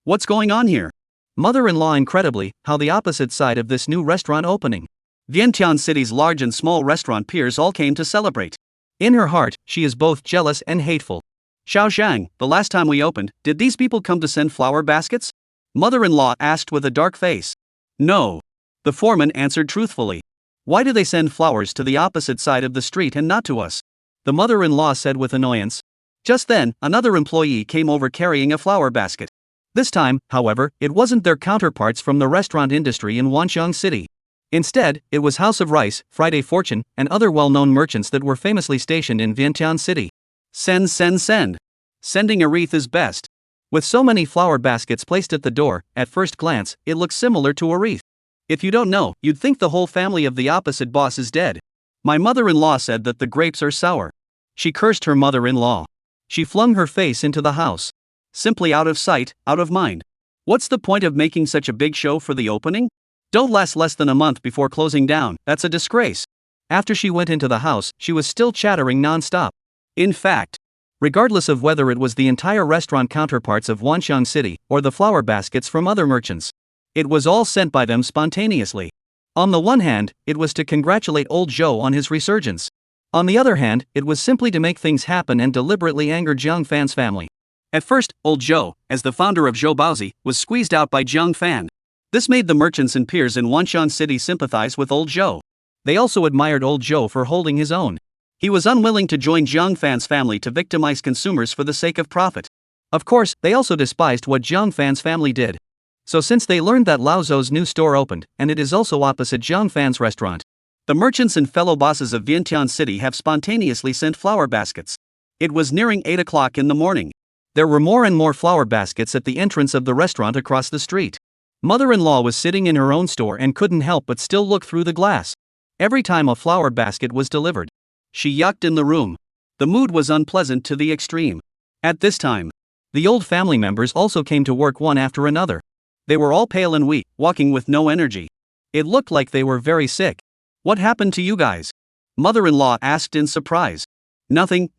What's going on here? Mother-in-law incredibly, how the opposite side of this new restaurant opening. Vientiane City's large and small restaurant peers all came to celebrate. In her heart, she is both jealous and hateful. Xiao Zhang, the last time we opened, did these people come to send flower baskets? Mother-in-law asked with a dark face. No. The foreman answered truthfully. Why do they send flowers to the opposite side of the street and not to us? The mother-in-law said with annoyance. Just then, another employee came over carrying a flower basket. This time, however, it wasn't their counterparts from the restaurant industry in Wanxiang City. Instead, it was House of Rice, Friday Fortune, and other well-known merchants that were famously stationed in Vientiane City. Send. Sending a wreath is best. With so many flower baskets placed at the door, at first glance, it looks similar to a wreath. If you don't know, you'd think the whole family of the opposite boss is dead. My mother-in-law said that the grapes are sour. She cursed her mother-in-law. She flung her face into the house. Simply out of sight, out of mind. What's the point of making such a big show for the opening? Don't last less than a month before closing down, that's a disgrace. After she went into the house, she was still chattering non-stop. In fact, regardless of whether it was the entire restaurant counterparts of Wanxiang City or the flower baskets from other merchants, it was all sent by them spontaneously. On the one hand, it was to congratulate old Zhou on his resurgence. On the other hand, it was simply to make things happen and deliberately anger Jiang Fan's family. At first, old Zhou, as the founder of Zhou Baozi, was squeezed out by Jiang Fan. This made the merchants and peers in Wanxiang City sympathize with old Zhou. They also admired old Zhou for holding his own. He was unwilling to join Jiang Fan's family to victimize consumers for the sake of profit. Of course, they also despised what Jiang Fan's family did. So since they learned that Lao Zou's new store opened, and it is also opposite Jiang Fan's restaurant, the merchants and fellow bosses of Vientiane City have spontaneously sent flower baskets. It was nearing 8 o'clock in the morning. There were more and more flower baskets at the entrance of the restaurant across the street. Mother-in-law was sitting in her own store and couldn't help but still look through the glass. Every time a flower basket was delivered, she yucked in the room. The mood was unpleasant to the extreme. At this time, the old family members also came to work one after another. They were all pale and weak, walking with no energy. It looked like they were very sick. What happened to you guys? Mother-in-law asked in surprise. Nothing.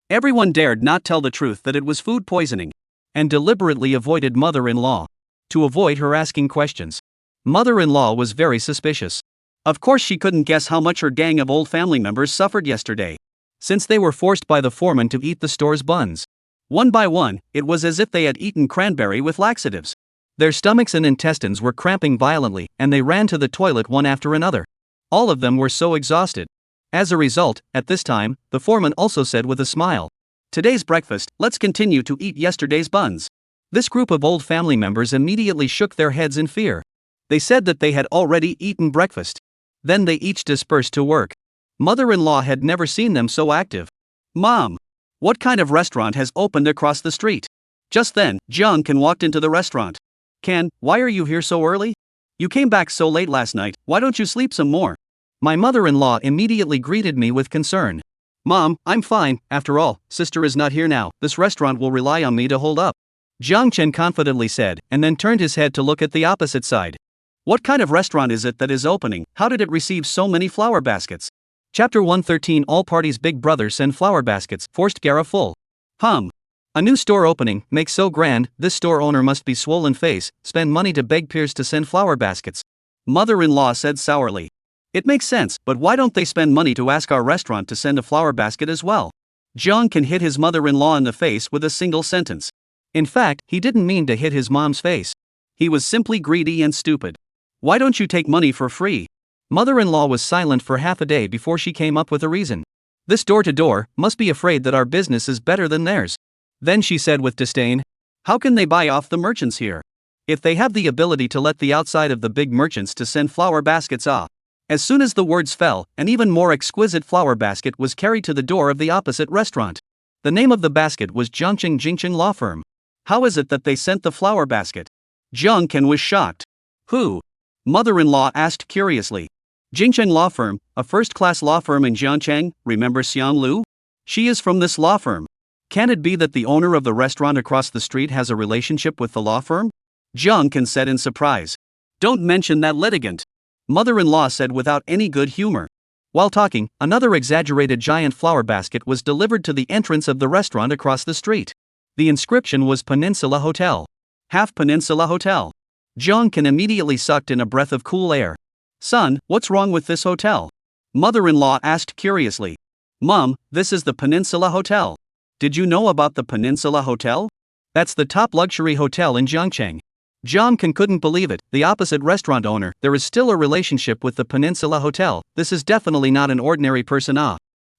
Everyone dared not tell the truth that it was food poisoning, and deliberately avoided mother-in-law to avoid her asking questions. Mother-in-law was very suspicious. Of course she couldn't guess how much her gang of old family members suffered yesterday, since they were forced by the foreman to eat the store's buns. One by one, it was as if they had eaten cranberry with laxatives. Their stomachs and intestines were cramping violently, and they ran to the toilet one after another. All of them were so exhausted. As a result, at this time, the foreman also said with a smile, "Today's breakfast, let's continue to eat yesterday's buns." This group of old family members immediately shook their heads in fear. They said that they had already eaten breakfast. Then they each dispersed to work. Mother-in-law had never seen them so active. "Mom, what kind of restaurant has opened across the street?" Just then, Jiang Can walked into the restaurant. "Can, why are you here so early? You came back so late last night, why don't you sleep some more?" My mother-in-law immediately greeted me with concern. "Mom, I'm fine, after all, sister is not here now, this restaurant will rely on me to hold up," Jiang Chen confidently said, and then turned his head to look at the opposite side. "What kind of restaurant is it that is opening? How did it receive so many flower baskets?" Chapter 113 All parties big brother send flower baskets, forced Gara full. A new store opening, makes so grand, this store owner must be swollen face, spend money to beg peers to send flower baskets. Mother-in-law said sourly. "It makes sense, but why don't they spend money to ask our restaurant to send a flower basket as well?" Jiang Can hit his mother-in-law in the face with a single sentence. In fact, he didn't mean to hit his mom's face. He was simply greedy and stupid. "Why don't you take money for free?" Mother-in-law was silent for half a day before she came up with a reason. "This door-to-door must be afraid that our business is better than theirs." Then she said with disdain, "How can they buy off the merchants here? If they have the ability to let the outside of the big merchants to send flower baskets off." As soon as the words fell, an even more exquisite flower basket was carried to the door of the opposite restaurant. The name of the basket was Jiangqing Jingqing Law Firm. "How is it that they sent the flower basket?" Jiang Can was shocked. "Who?" Mother-in-law asked curiously. "Jingqing Law Firm, a first-class law firm in Jiangcheng, remember Xiang Lu? She is from this law firm. Can it be that the owner of the restaurant across the street has a relationship with the law firm?" Jiang Can said in surprise. "Don't mention that litigant," Mother-in-law said without any good humor. While talking, another exaggerated giant flower basket was delivered to the entrance of the restaurant across the street. The inscription was Peninsula Hotel. Half Peninsula Hotel. Jiang Can immediately sucked in a breath of cool air. "Son, what's wrong with this hotel?" Mother-in-law asked curiously. "Mom, this is the Peninsula Hotel. Did you know about the Peninsula Hotel? That's the top luxury hotel in Jiangcheng." Jiang Can couldn't believe it, the opposite restaurant owner, there is still a relationship with the Peninsula Hotel, this is definitely not an ordinary person.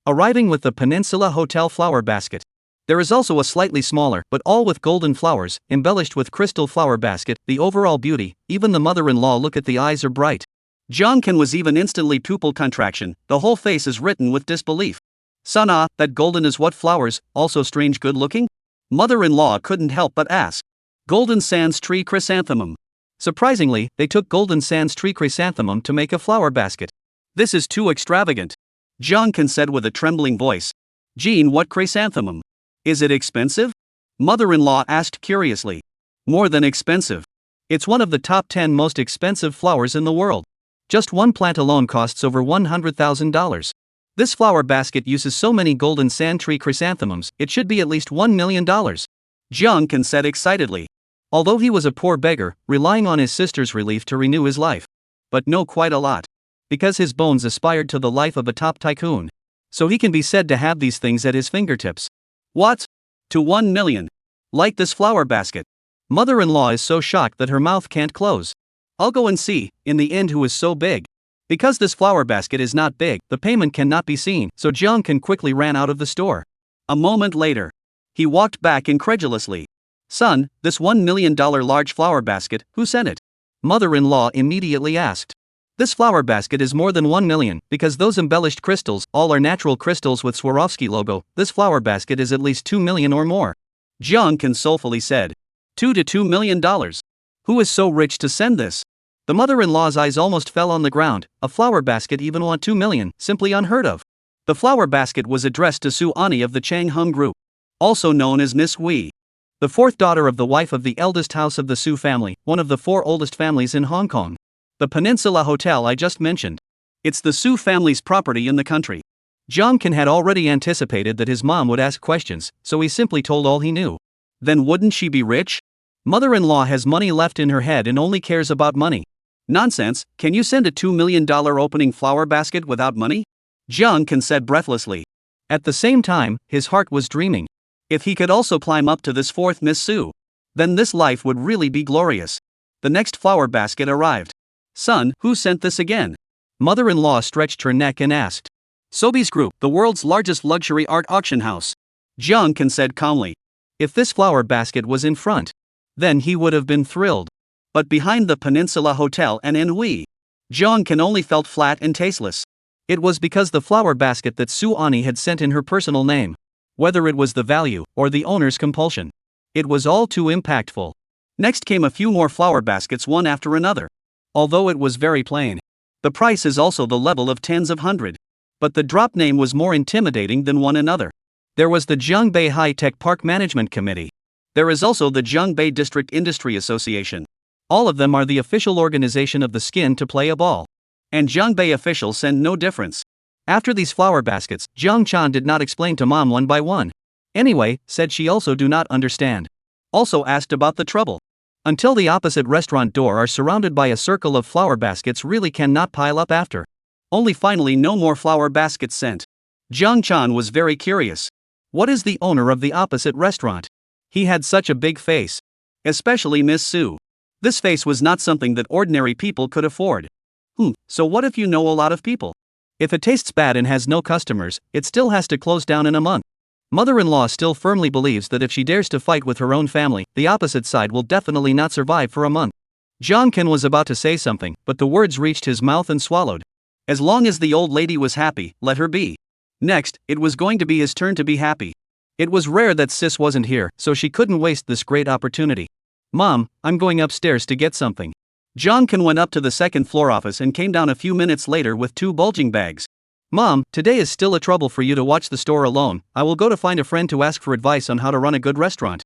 Arriving with the Peninsula Hotel flower basket. There is also a slightly smaller, but all with golden flowers, embellished with crystal flower basket, the overall beauty, even the mother-in-law look at the eyes are bright. Jongkin was even instantly pupil contraction, the whole face is written with disbelief. Son that golden is what flowers, also strange good looking? Mother-in-law couldn't help but ask. Golden sans tree chrysanthemum. Surprisingly, they took golden sans tree chrysanthemum to make a flower basket. This is too extravagant. Jongkin said with a trembling voice. Jean, what chrysanthemum? Is it expensive? Mother-in-law asked curiously. More than expensive. It's one of the top 10 most expensive flowers in the world. Just one plant alone costs over $100,000. This flower basket uses so many golden sand tree chrysanthemums, it should be at least $1 million. Jongkin said excitedly. Although he was a poor beggar, relying on his sister's relief to renew his life. But no, quite a lot. Because his bones aspired to the life of a top tycoon. So he can be said to have these things at his fingertips. What? To 1 million. Like this flower basket. Mother-in-law is so shocked that her mouth can't close. I'll go and see, in the end, who is so big. Because this flower basket is not big, the payment cannot be seen, so Jongkin quickly ran out of the store. A moment later, he walked back incredulously. Son, this $1 million large flower basket, who sent it? Mother-in-law immediately asked. This flower basket is more than 1 million, because those embellished crystals, all are natural crystals with Swarovski logo. This flower basket is at least 2 million or more. Jongkin soulfully said. $2 to $2 million. Who is so rich to send this? The mother-in-law's eyes almost fell on the ground. A flower basket even want 2 million, simply unheard of. The flower basket was addressed to Su Ani of the Chang Hung Group, also known as Miss Wei, the fourth daughter of the wife of the eldest house of the Su family, one of the 4 oldest families in Hong Kong. The Peninsula Hotel I just mentioned. It's the Su family's property in the country. Jongkin had already anticipated that his mom would ask questions, so he simply told all he knew. Then wouldn't she be rich? Mother-in-law has money left in her head and only cares about money. Nonsense, can you send a $2 million opening flower basket without money? Jongkin said breathlessly. At the same time, his heart was dreaming. If he could also climb up to this 4th Miss Su, then this life would really be glorious. The next flower basket arrived. Son, who sent this again? Mother-in-law stretched her neck and asked. Sobeys Group, the world's largest luxury art auction house. Jongkin said calmly. If this flower basket was in front, then he would have been thrilled. But behind the Peninsula Hotel and Manhwa, Jongkin only felt flat and tasteless. It was because the flower basket that Su Ani had sent in her personal name. Whether it was the value or the owner's compulsion, it was all too impactful. Next came a few more flower baskets one after another. Although it was very plain. The price is also the level of tens of hundred. But the drop name was more intimidating than one another. There was the Zhongbei High-Tech Park Management Committee. There is also the Zhongbei District Industry Association. All of them are the official organization of the skin to play a ball. And Zhongbei officials send no difference. After these flower baskets, Jiang Chan did not explain to mom one by one. Anyway, said she also do not understand. Also asked about the trouble. Until the opposite restaurant door are surrounded by a circle of flower baskets really cannot pile up after. Only finally no more flower baskets sent. Jiang Chan was very curious. What is the owner of the opposite restaurant? He had such a big face. Especially Miss Su. This face was not something that ordinary people could afford. So what if you know a lot of people? If it tastes bad and has no customers, it still has to close down in a month. Mother-in-law still firmly believes that if she dares to fight with her own family, the opposite side will definitely not survive for a month. Jongkin was about to say something, but the words reached his mouth and swallowed. As long as the old lady was happy, let her be. Next, it was going to be his turn to be happy. It was rare that sis wasn't here, so she couldn't waste this great opportunity. Mom, I'm going upstairs to get something. Jongkin went up to the 2nd floor office and came down a few minutes later with 2 bulging bags. Mom, today is still a trouble for you to watch the store alone. I will go to find a friend to ask for advice on how to run a good restaurant.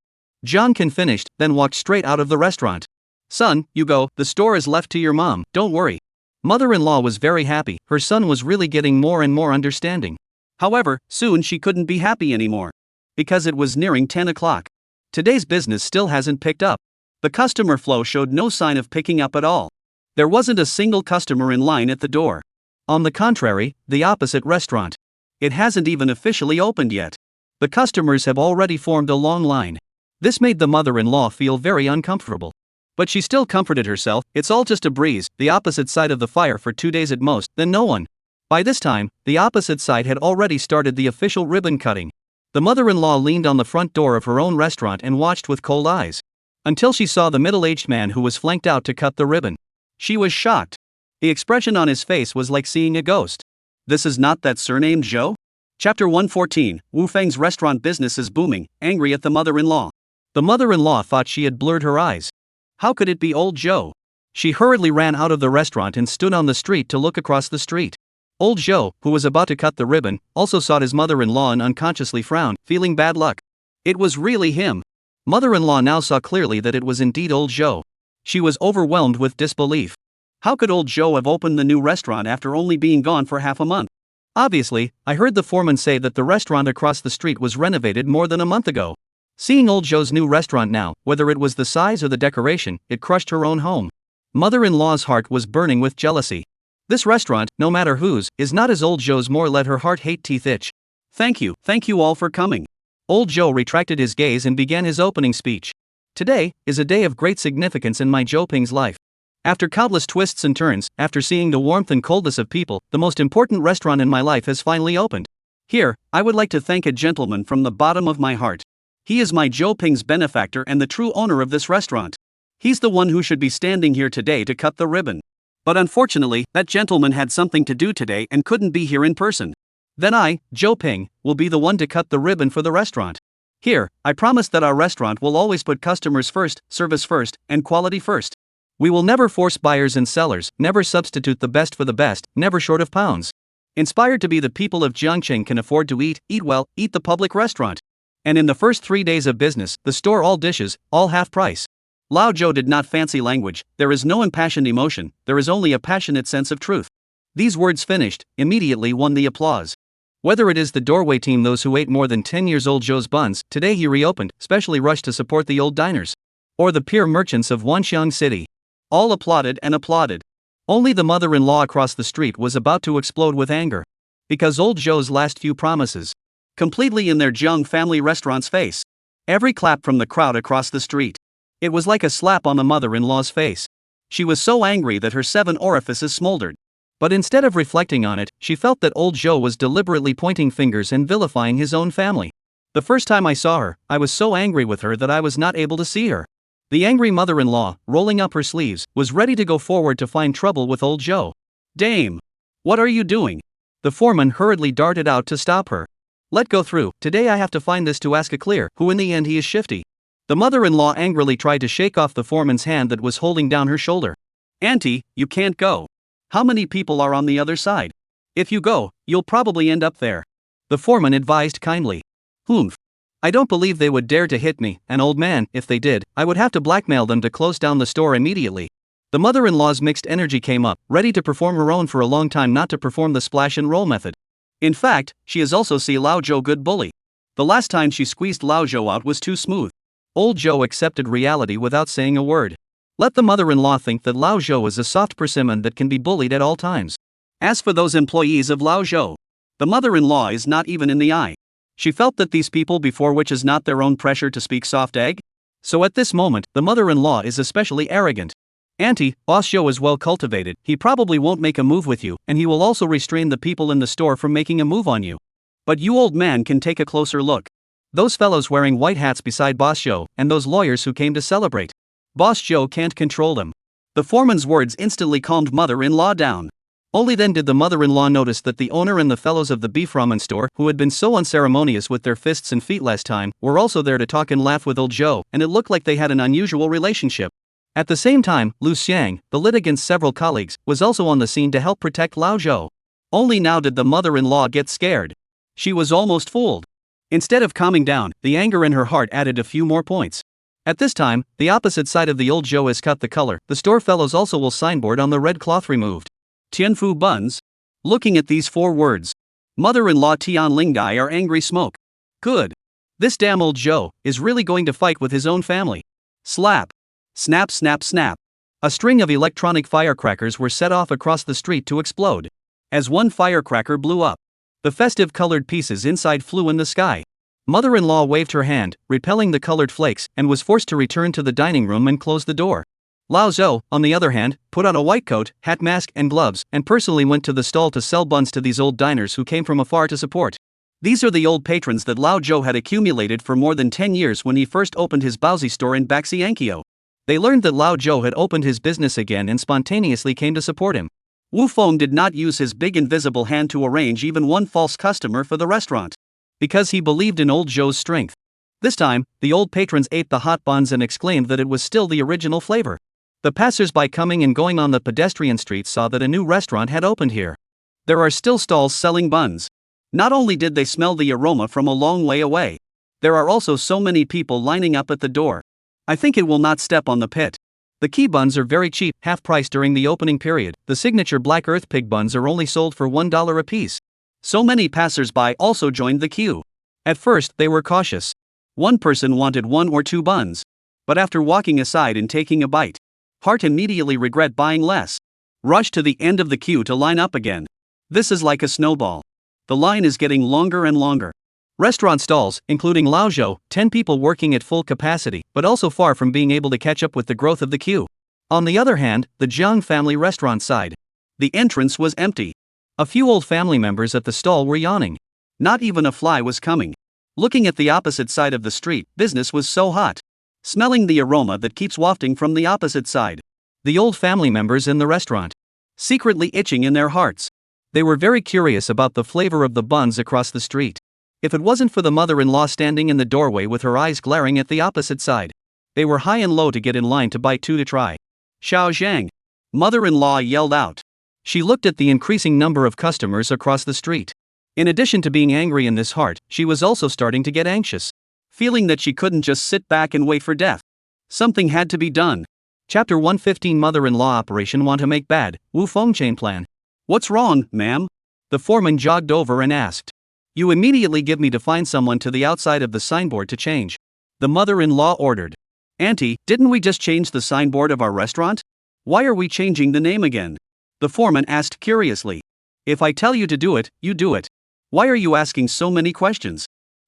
Jongkin finished, then walked straight out of the restaurant. Son, you go, the store is left to your mom, don't worry. Mother-in-law was very happy, her son was really getting more and more understanding. However, soon she couldn't be happy anymore. Because it was nearing 10 o'clock. Today's business still hasn't picked up. The customer flow showed no sign of picking up at all. There wasn't a single customer in line at the door. On the contrary, the opposite restaurant. It hasn't even officially opened yet. The customers have already formed a long line. This made the mother-in-law feel very uncomfortable. But she still comforted herself, it's all just a breeze, the opposite side of the fire for 2 days at most, then no one. By this time, the opposite side had already started the official ribbon cutting. The mother-in-law leaned on the front door of her own restaurant and watched with cold eyes. Until she saw the middle-aged man who was flanked out to cut the ribbon. She was shocked. The expression on his face was like seeing a ghost. This is not that surnamed Joe? Chapter 114, Wu Feng's restaurant business is booming, angry at the mother-in-law. The mother-in-law thought she had blurred her eyes. How could it be old Joe? She hurriedly ran out of the restaurant and stood on the street to look across the street. Old Joe, who was about to cut the ribbon, also saw his mother-in-law and unconsciously frowned, feeling bad luck. It was really him. Mother-in-law now saw clearly that it was indeed old Joe. She was overwhelmed with disbelief. How could old Joe have opened the new restaurant after only being gone for half a month? Obviously, I heard the foreman say that the restaurant across the street was renovated more than a month ago. Seeing old Joe's new restaurant now, whether it was the size or the decoration, it crushed her own home. Mother-in-law's heart was burning with jealousy. This restaurant, no matter whose, is not as old Joe's, more let her heart hate teeth itch. Thank you all for coming. Old Joe retracted his gaze and began his opening speech. Today is a day of great significance in my Joe Ping's life. After countless twists and turns, after seeing the warmth and coldness of people, the most important restaurant in my life has finally opened. Here, I would like to thank a gentleman from the bottom of my heart. He is my Joe Ping's benefactor and the true owner of this restaurant. He's the one who should be standing here today to cut the ribbon. But unfortunately, that gentleman had something to do today and couldn't be here in person. Then I, Joe Ping, will be the one to cut the ribbon for the restaurant. Here, I promise that our restaurant will always put customers first, service first, and quality first. We will never force buyers and sellers, never substitute the best for the best, never short of pounds. Inspired to be the people of Jiangqing can afford to eat well, eat the public restaurant. And in the first 3 days of business, the store all dishes, all half price. Lao Zhou did not fancy language, there is no impassioned emotion, there is only a passionate sense of truth. These words finished, immediately won the applause. Whether it is the doorway team, those who ate more than 10 years old Joe's buns, today he reopened, specially rushed to support the old diners. Or the pier merchants of Wanxiang City. All applauded and applauded. Only the mother-in-law across the street was about to explode with anger. Because old Joe's last few promises. Completely in their Jiang family restaurant's face. Every clap from the crowd across the street. It was like a slap on the mother-in-law's face. She was so angry that her 7 orifices smoldered. But instead of reflecting on it, she felt that old Joe was deliberately pointing fingers and vilifying his own family. The first time I saw her, I was so angry with her that I was not able to see her. The angry mother-in-law, rolling up her sleeves, was ready to go forward to find trouble with old Joe. Dame! What are you doing? The foreman hurriedly darted out to stop her. Let go through, today I have to find this to ask a clear, who in the end he is shifty. The mother-in-law angrily tried to shake off the foreman's hand that was holding down her shoulder. Auntie, you can't go. How many people are on the other side? If you go, you'll probably end up there. The foreman advised kindly. Humph. I don't believe they would dare to hit me, an old man. If they did, I would have to blackmail them to close down the store immediately. The mother-in-law's mixed energy came up, ready to perform her own for a long time, not to perform the splash and roll method. In fact, she is also see Lao Zhou good bully. The last time she squeezed Lao Zhou out was too smooth. Old Joe accepted reality without saying a word. Let the mother-in-law think that Lao Zhou is a soft persimmon that can be bullied at all times. As for those employees of Lao Zhou, the mother-in-law is not even in the eye. She felt that these people before which is not their own pressure to speak soft egg. So at this moment, the mother-in-law is especially arrogant. Auntie, Boss Joe is well cultivated, he probably won't make a move with you, and he will also restrain the people in the store from making a move on you. But you old man can take a closer look. Those fellows wearing white hats beside Boss Joe, and those lawyers who came to celebrate. Boss Joe can't control them. The foreman's words instantly calmed mother-in-law down. Only then did the mother-in-law notice that the owner and the fellows of the beef ramen store, who had been so unceremonious with their fists and feet last time, were also there to talk and laugh with old Joe, and it looked like they had an unusual relationship. At the same time, Lu Xiang, the litigant's several colleagues, was also on the scene to help protect Lao Zhou. Only now did the mother-in-law get scared. She was almost fooled. Instead of calming down, the anger in her heart added a few more points. At this time, the opposite side of the old Joe is cut the color. The store fellows also will signboard on the red cloth removed. Tianfu buns? Looking at these 4 words. Mother-in-law Tian Lingai are angry smoke. Good. This damn old Joe is really going to fight with his own family. Slap. Snap snap snap. A string of electronic firecrackers were set off across the street to explode. As one firecracker blew up, the festive colored pieces inside flew in the sky. Mother-in-law waved her hand, repelling the colored flakes, and was forced to return to the dining room and close the door. Lao Zhou, on the other hand, put on a white coat, hat, mask, and gloves, and personally went to the stall to sell buns to these old diners who came from afar to support. These are the old patrons that Lao Zhou had accumulated for more than 10 years when he first opened his Baozi store in Baxiankyo. They learned that Lao Zhou had opened his business again and spontaneously came to support him. Wu Feng did not use his big invisible hand to arrange even one false customer for the restaurant, because he believed in old Zhou's strength. This time, the old patrons ate the hot buns and exclaimed that it was still the original flavor. The passers-by coming and going on the pedestrian streets saw that a new restaurant had opened here. There are still stalls selling buns. Not only did they smell the aroma from a long way away, there are also so many people lining up at the door. I think it will not step on the pit. The key buns are very cheap, half price during the opening period. The signature Black Earth Pig buns are only sold for $1 apiece. So many passers-by also joined the queue. At first, they were cautious. One person wanted 1 or 2 buns. But after walking aside and taking a bite, heart immediately regret buying less. Rush to the end of the queue to line up again. This is like a snowball. The line is getting longer and longer. Restaurant stalls, including Lao Zhou, 10 people working at full capacity, but also far from being able to catch up with the growth of the queue. On the other hand, the Jiang family restaurant side. The entrance was empty. A few old family members at the stall were yawning. Not even a fly was coming. Looking at the opposite side of the street, business was so hot. Smelling the aroma that keeps wafting from the opposite side. The old family members in the restaurant, secretly itching in their hearts. They were very curious about the flavor of the buns across the street. If it wasn't for the mother-in-law standing in the doorway with her eyes glaring at the opposite side, they were high and low to get in line to buy 2 to try. Xiao Zhang. Mother-in-law yelled out. She looked at the increasing number of customers across the street. In addition to being angry in this heart, she was also starting to get anxious, feeling that she couldn't just sit back and wait for death. Something had to be done. Chapter 115 Mother-in-law Operation Want to Make Bad, Wu Feng Chain Plan. What's wrong, ma'am? The foreman jogged over and asked. You immediately give me to find someone to the outside of the signboard to change. The mother-in-law ordered. Auntie, didn't we just change the signboard of our restaurant? Why are we changing the name again? The foreman asked curiously. If I tell you to do it, you do it. Why are you asking so many questions?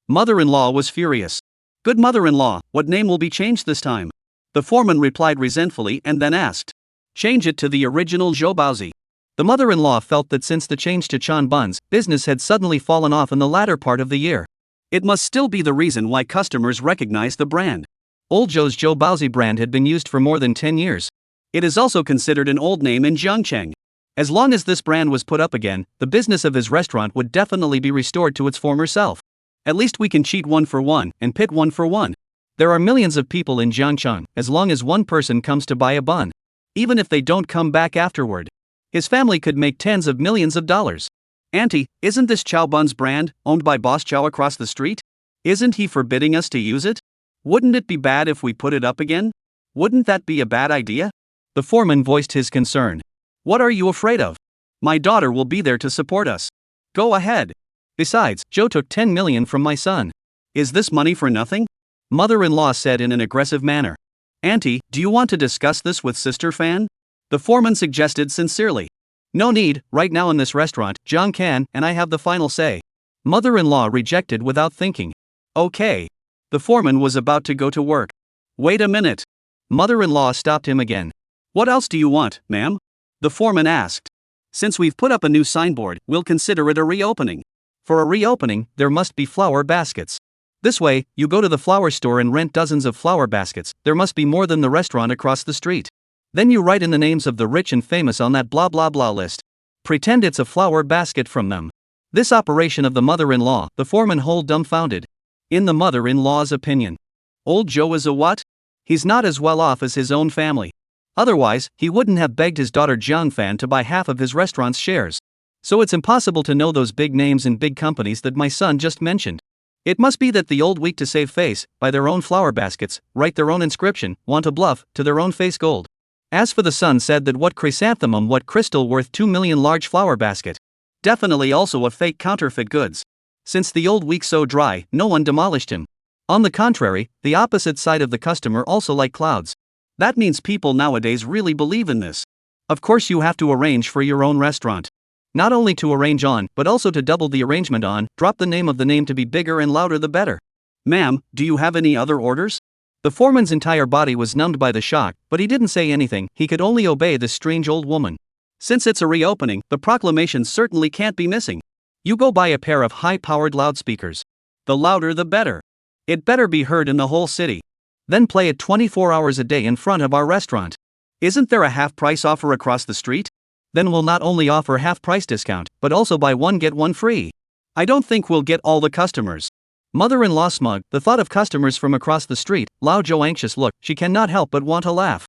Mother-in-law was furious. Good mother-in-law, what name will be changed this time? The foreman replied resentfully and then asked. Change it to the original Zhou Baozi. The mother-in-law felt that since the change to Chan Buns, business had suddenly fallen off in the latter part of the year. It must still be the reason why customers recognize the brand. Old Zhou's Zhou Baozi brand had been used for more than 10 years. It is also considered an old name in Jiangcheng. As long as this brand was put up again, the business of his restaurant would definitely be restored to its former self. At least we can cheat 1 for 1 and pit 1 for 1. There are millions of people in Jiangcheng, as long as one person comes to buy a bun. Even if they don't come back afterward, his family could make tens of millions of dollars. Auntie, isn't this Chow Bun's brand, owned by Boss Chow across the street? Isn't he forbidding us to use it? Wouldn't it be bad if we put it up again? Wouldn't that be a bad idea? The foreman voiced his concern. What are you afraid of? My daughter will be there to support us. Go ahead. Besides, Joe took 10 million from my son. Is this money for nothing? Mother-in-law said in an aggressive manner. Auntie, do you want to discuss this with Sister Fan? The foreman suggested sincerely. No need, right now in this restaurant, Jiang can and I have the final say. Mother-in-law rejected without thinking. Okay. The foreman was about to go to work. Wait a minute. Mother-in-law stopped him again. What else do you want, ma'am? The foreman asked. Since we've put up a new signboard, we'll consider it a reopening. For a reopening, there must be flower baskets. This way, you go to the flower store and rent dozens of flower baskets. There must be more than the restaurant across the street. Then you write in the names of the rich and famous on that blah blah blah list. Pretend it's a flower basket from them. This operation of the mother-in-law, the foreman hold dumbfounded. In the mother-in-law's opinion, old Joe is a what? He's not as well off as his own family. Otherwise, he wouldn't have begged his daughter Jiang Fan to buy half of his restaurant's shares. So it's impossible to know those big names in big companies that my son just mentioned. It must be that the old weak to save face, buy their own flower baskets, write their own inscription, want to bluff, to their own face gold. As for the son said that what chrysanthemum what crystal worth 2 million large flower basket. Definitely also a fake counterfeit goods. Since the old weak so dry, no one demolished him. On the contrary, the opposite side of the customer also like clouds. That means people nowadays really believe in this. Of course you have to arrange for your own restaurant. Not only to arrange on, but also to double the arrangement on, drop the name of the name to be bigger and louder the better. Ma'am, do you have any other orders? The foreman's entire body was numbed by the shock, but he didn't say anything, he could only obey this strange old woman. Since it's a reopening, the proclamation certainly can't be missing. You go buy a pair of high-powered loudspeakers. The louder the better. It better be heard in the whole city. Then play it 24 hours a day in front of our restaurant. Isn't there a half-price offer across the street? Then we'll not only offer half-price discount, but also buy one get one free. I don't think we'll get all the customers. Mother-in-law smug, the thought of customers from across the street. Lao Zhou anxious look, she cannot help but want to laugh.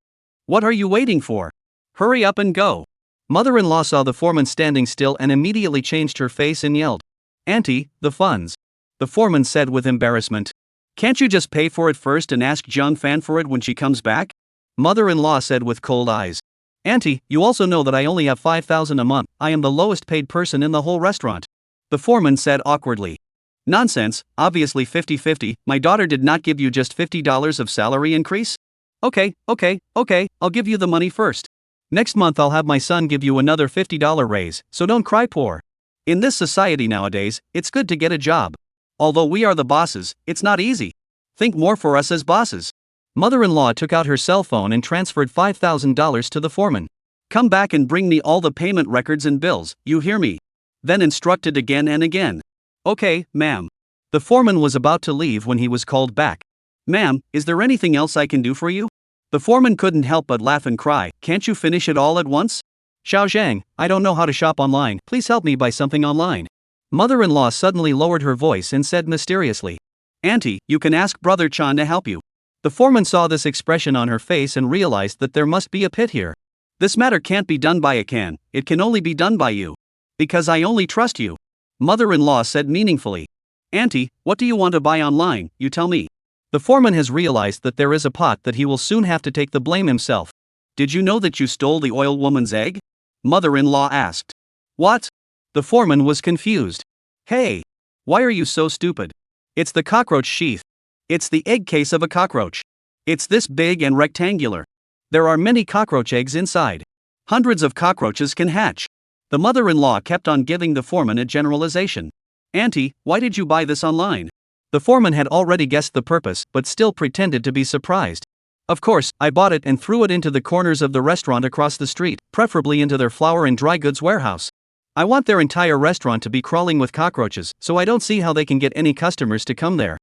What are you waiting for? Hurry up and go. Mother-in-law saw the foreman standing still and immediately changed her face and yelled. Auntie, the funds. The foreman said with embarrassment. Can't you just pay for it first and ask Jiang Fan for it when she comes back? Mother-in-law said with cold eyes. Auntie, you also know that I only have 5,000 a month. I am the lowest paid person in the whole restaurant. The foreman said awkwardly. Nonsense, obviously 50-50, my daughter did not give you just $50 of salary increase? Okay, I'll give you the money first. Next month I'll have my son give you another $50 raise, so don't cry poor. In this society nowadays, it's good to get a job. Although we are the bosses, it's not easy. Think more for us as bosses. Mother-in-law took out her cell phone and transferred $5,000 to the foreman. Come back and bring me all the payment records and bills, you hear me? Then instructed again and again. Okay, ma'am. The foreman was about to leave when he was called back. Ma'am, is there anything else I can do for you? The foreman couldn't help but laugh and cry. Can't you finish it all at once? Xiao Zhang, I don't know how to shop online. Please help me buy something online. Mother-in-law suddenly lowered her voice and said mysteriously. Auntie, you can ask Brother Chan to help you. The foreman saw this expression on her face and realized that there must be a pit here. This matter can't be done by a can, it can only be done by you. Because I only trust you. Mother-in-law said meaningfully. Auntie, what do you want to buy online, you tell me. The foreman has realized that there is a pot that he will soon have to take the blame himself. Did you know that you stole the oil woman's egg? Mother-in-law asked. What? The foreman was confused. Hey! Why are you so stupid? It's the cockroach sheath. It's the egg case of a cockroach. It's this big and rectangular. There are many cockroach eggs inside. Hundreds of cockroaches can hatch. The mother-in-law kept on giving the foreman a generalization. Auntie, why did you buy this online? The foreman had already guessed the purpose, but still pretended to be surprised. Of course, I bought it and threw it into the corners of the restaurant across the street, preferably into their flour and dry goods warehouse. I want their entire restaurant to be crawling with cockroaches, so I don't see how they can get any customers to come there.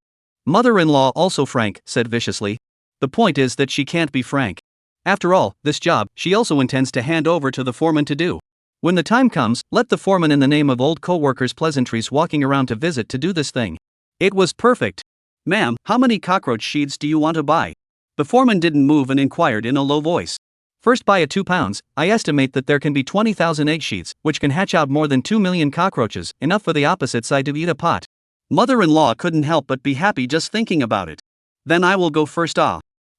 Mother-in-law also frank, said viciously. The point is that she can't be frank. After all, this job, she also intends to hand over to the foreman to do. When the time comes, let the foreman in the name of old co-workers' pleasantries walking around to visit to do this thing. It was perfect. Ma'am, how many cockroach sheets do you want to buy? The foreman didn't move and inquired in a low voice. First buy a 2 pounds, I estimate that there can be 20,000 egg sheets, which can hatch out more than 2 million cockroaches, enough for the opposite side to eat a pot. Mother-in-law couldn't help but be happy just thinking about it. Then I will go first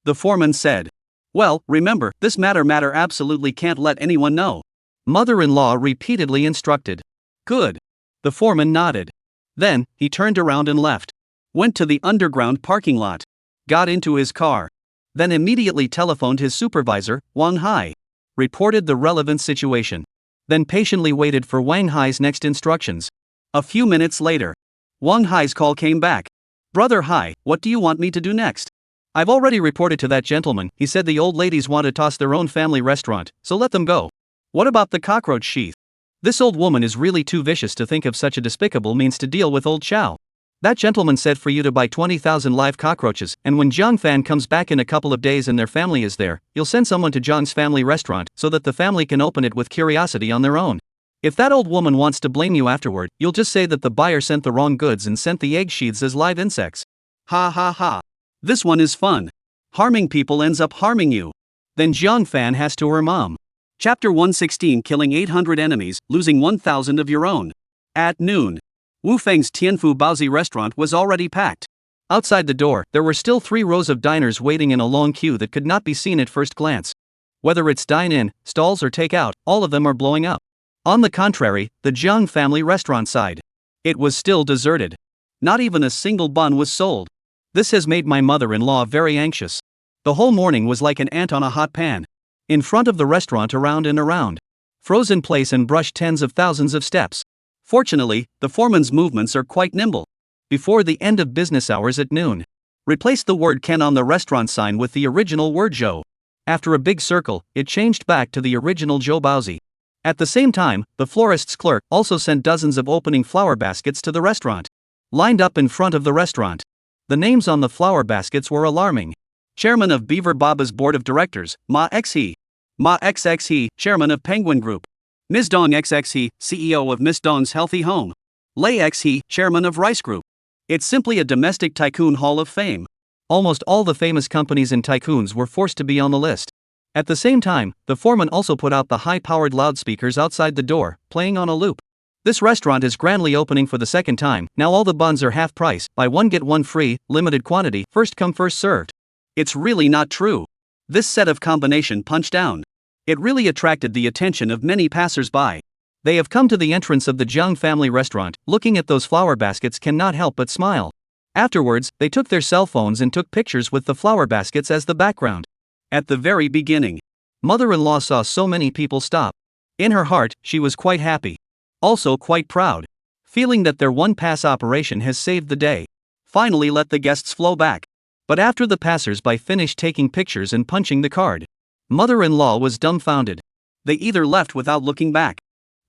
the foreman said. Well, remember, this matter absolutely can't let anyone know. Mother-in-law repeatedly instructed. Good. The foreman nodded. Then, he turned around and left. Went to the underground parking lot. Got into his car. Then immediately telephoned his supervisor, Wang Hai. Reported the relevant situation. Then patiently waited for Wang Hai's next instructions. A few minutes later, Wang Hai's call came back. Brother Hai, what do you want me to do next? I've already reported to that gentleman. He said the old ladies want to toss their own family restaurant, so let them go. What about the cockroach sheath? This old woman is really too vicious to think of such a despicable means to deal with old Chow. That gentleman said for you to buy 20,000 live cockroaches, and when Jiang Fan comes back in a couple of days and their family is there, you'll send someone to Jiang's family restaurant so that the family can open it with curiosity on their own. If that old woman wants to blame you afterward, you'll just say that the buyer sent the wrong goods and sent the egg sheaths as live insects. Ha ha ha. This one is fun. Harming people ends up harming you. Then Jiang Fan has to her mom. Chapter 116 Killing 800 enemies, losing 1,000 of your own. At noon, Wu Feng's Tianfu Baozi restaurant was already packed. Outside the door, there were still 3 rows of diners waiting in a long queue that could not be seen at first glance. Whether it's dine-in, stalls or take-out, all of them are blowing up. On the contrary, the Jiang family restaurant side. It was still deserted. Not even a single bun was sold. This has made my mother-in-law very anxious. The whole morning was like an ant on a hot pan. In front of the restaurant around and around. Froze in place and brushed tens of thousands of steps. Fortunately, the foreman's movements are quite nimble. Before the end of business hours at noon, replaced the word Ken on the restaurant sign with the original word Zhou. After a big circle, it changed back to the original Zhou Baozi. At the same time, the florist's clerk also sent dozens of opening flower baskets to the restaurant. Lined up in front of the restaurant. The names on the flower baskets were alarming. Chairman of Beaver Baba's Board of Directors, Ma X-He. Ma XX-He, Chairman of Penguin Group. Ms. Dong XX-He, CEO of Miss Dong's Healthy Home. Lei X-He, Chairman of Rice Group. It's simply a domestic tycoon hall of fame. Almost all the famous companies and tycoons were forced to be on the list. At the same time, the foreman also put out the high-powered loudspeakers outside the door, playing on a loop. This restaurant is grandly opening for the second time. Now all the buns are half price, buy one get one free, limited quantity, first come first served. It's really not true. This set of combination punch down. It really attracted the attention of many passers-by. They have come to the entrance of the Jiang family restaurant, looking at those flower baskets cannot help but smile. Afterwards, they took their cell phones and took pictures with the flower baskets as the background. At the very beginning, mother-in-law saw so many people stop. In her heart, she was quite happy. Also quite proud. Feeling that their one-pass operation has saved the day. Finally let the guests flow back. But after the passers-by finished taking pictures and punching the card, mother-in-law was dumbfounded. They either left without looking back,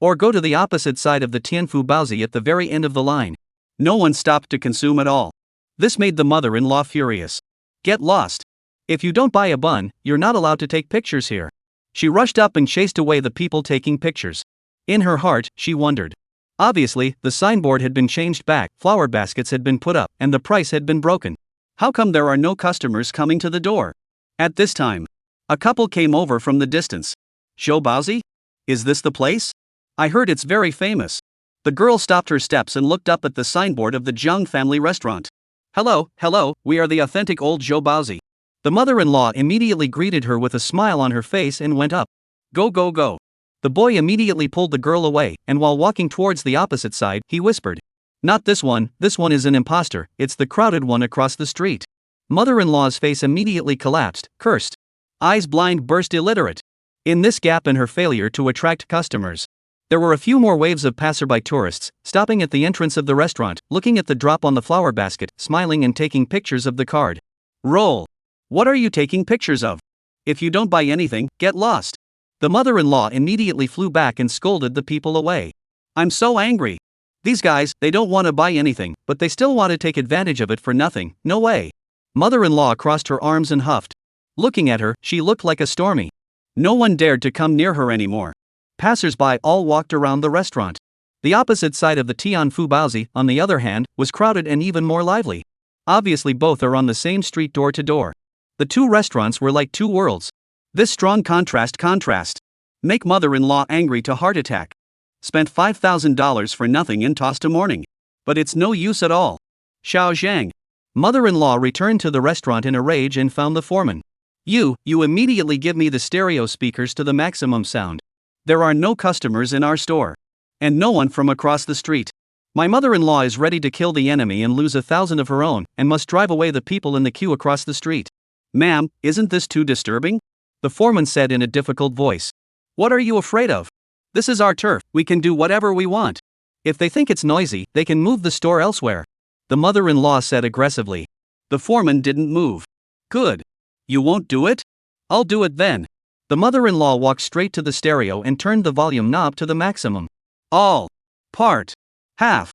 or go to the opposite side of the Tianfu Baozi at the very end of the line. No one stopped to consume at all. This made the mother-in-law furious. Get lost. If you don't buy a bun, you're not allowed to take pictures here. She rushed up and chased away the people taking pictures. In her heart, she wondered. Obviously, the signboard had been changed back, flower baskets had been put up, and the price had been broken. How come there are no customers coming to the door? At this time, a couple came over from the distance. Zhou Baozi? Is this the place? I heard it's very famous. The girl stopped her steps and looked up at the signboard of the Jiang family restaurant. Hello, we are the authentic old Zhou Baozi. The mother-in-law immediately greeted her with a smile on her face and went up. Go. The boy immediately pulled the girl away, and while walking towards the opposite side, he whispered. Not this one is an imposter, it's the crowded one across the street. Mother-in-law's face immediately collapsed, cursed. Eyes blind burst illiterate. In this gap in her failure to attract customers, there were a few more waves of passerby tourists, stopping at the entrance of the restaurant, looking at the drop on the flower basket, smiling and taking pictures of the card. Roll. What are you taking pictures of? If you don't buy anything, get lost. The mother-in-law immediately flew back and scolded the people away. I'm so angry. These guys, they don't want to buy anything, but they still want to take advantage of it for nothing, no way. Mother-in-law crossed her arms and huffed. Looking at her, she looked like a stormy. No one dared to come near her anymore. Passers-by all walked around the restaurant. The opposite side of the Tianfu Baozi, on the other hand, was crowded and even more lively. Obviously both are on the same street door to door. The two restaurants were like two worlds. This strong contrast make mother-in-law angry to heart attack. Spent $5,000 for nothing and tossed a morning. But it's no use at all. Xiao Zhang. Mother-in-law returned to the restaurant in a rage and found the foreman. You immediately give me the stereo speakers to the maximum sound. There are no customers in our store. And no one from across the street. My mother-in-law is ready to kill the enemy and lose 1,000 of her own, and must drive away the people in the queue across the street. Ma'am, isn't this too disturbing? The foreman said in a difficult voice. What are you afraid of? This is our turf, we can do whatever we want. If they think it's noisy, they can move the store elsewhere. The mother-in-law said aggressively. The foreman didn't move. Good. You won't do it? I'll do it then. The mother-in-law walked straight to the stereo and turned the volume knob to the maximum. All. Part. Half.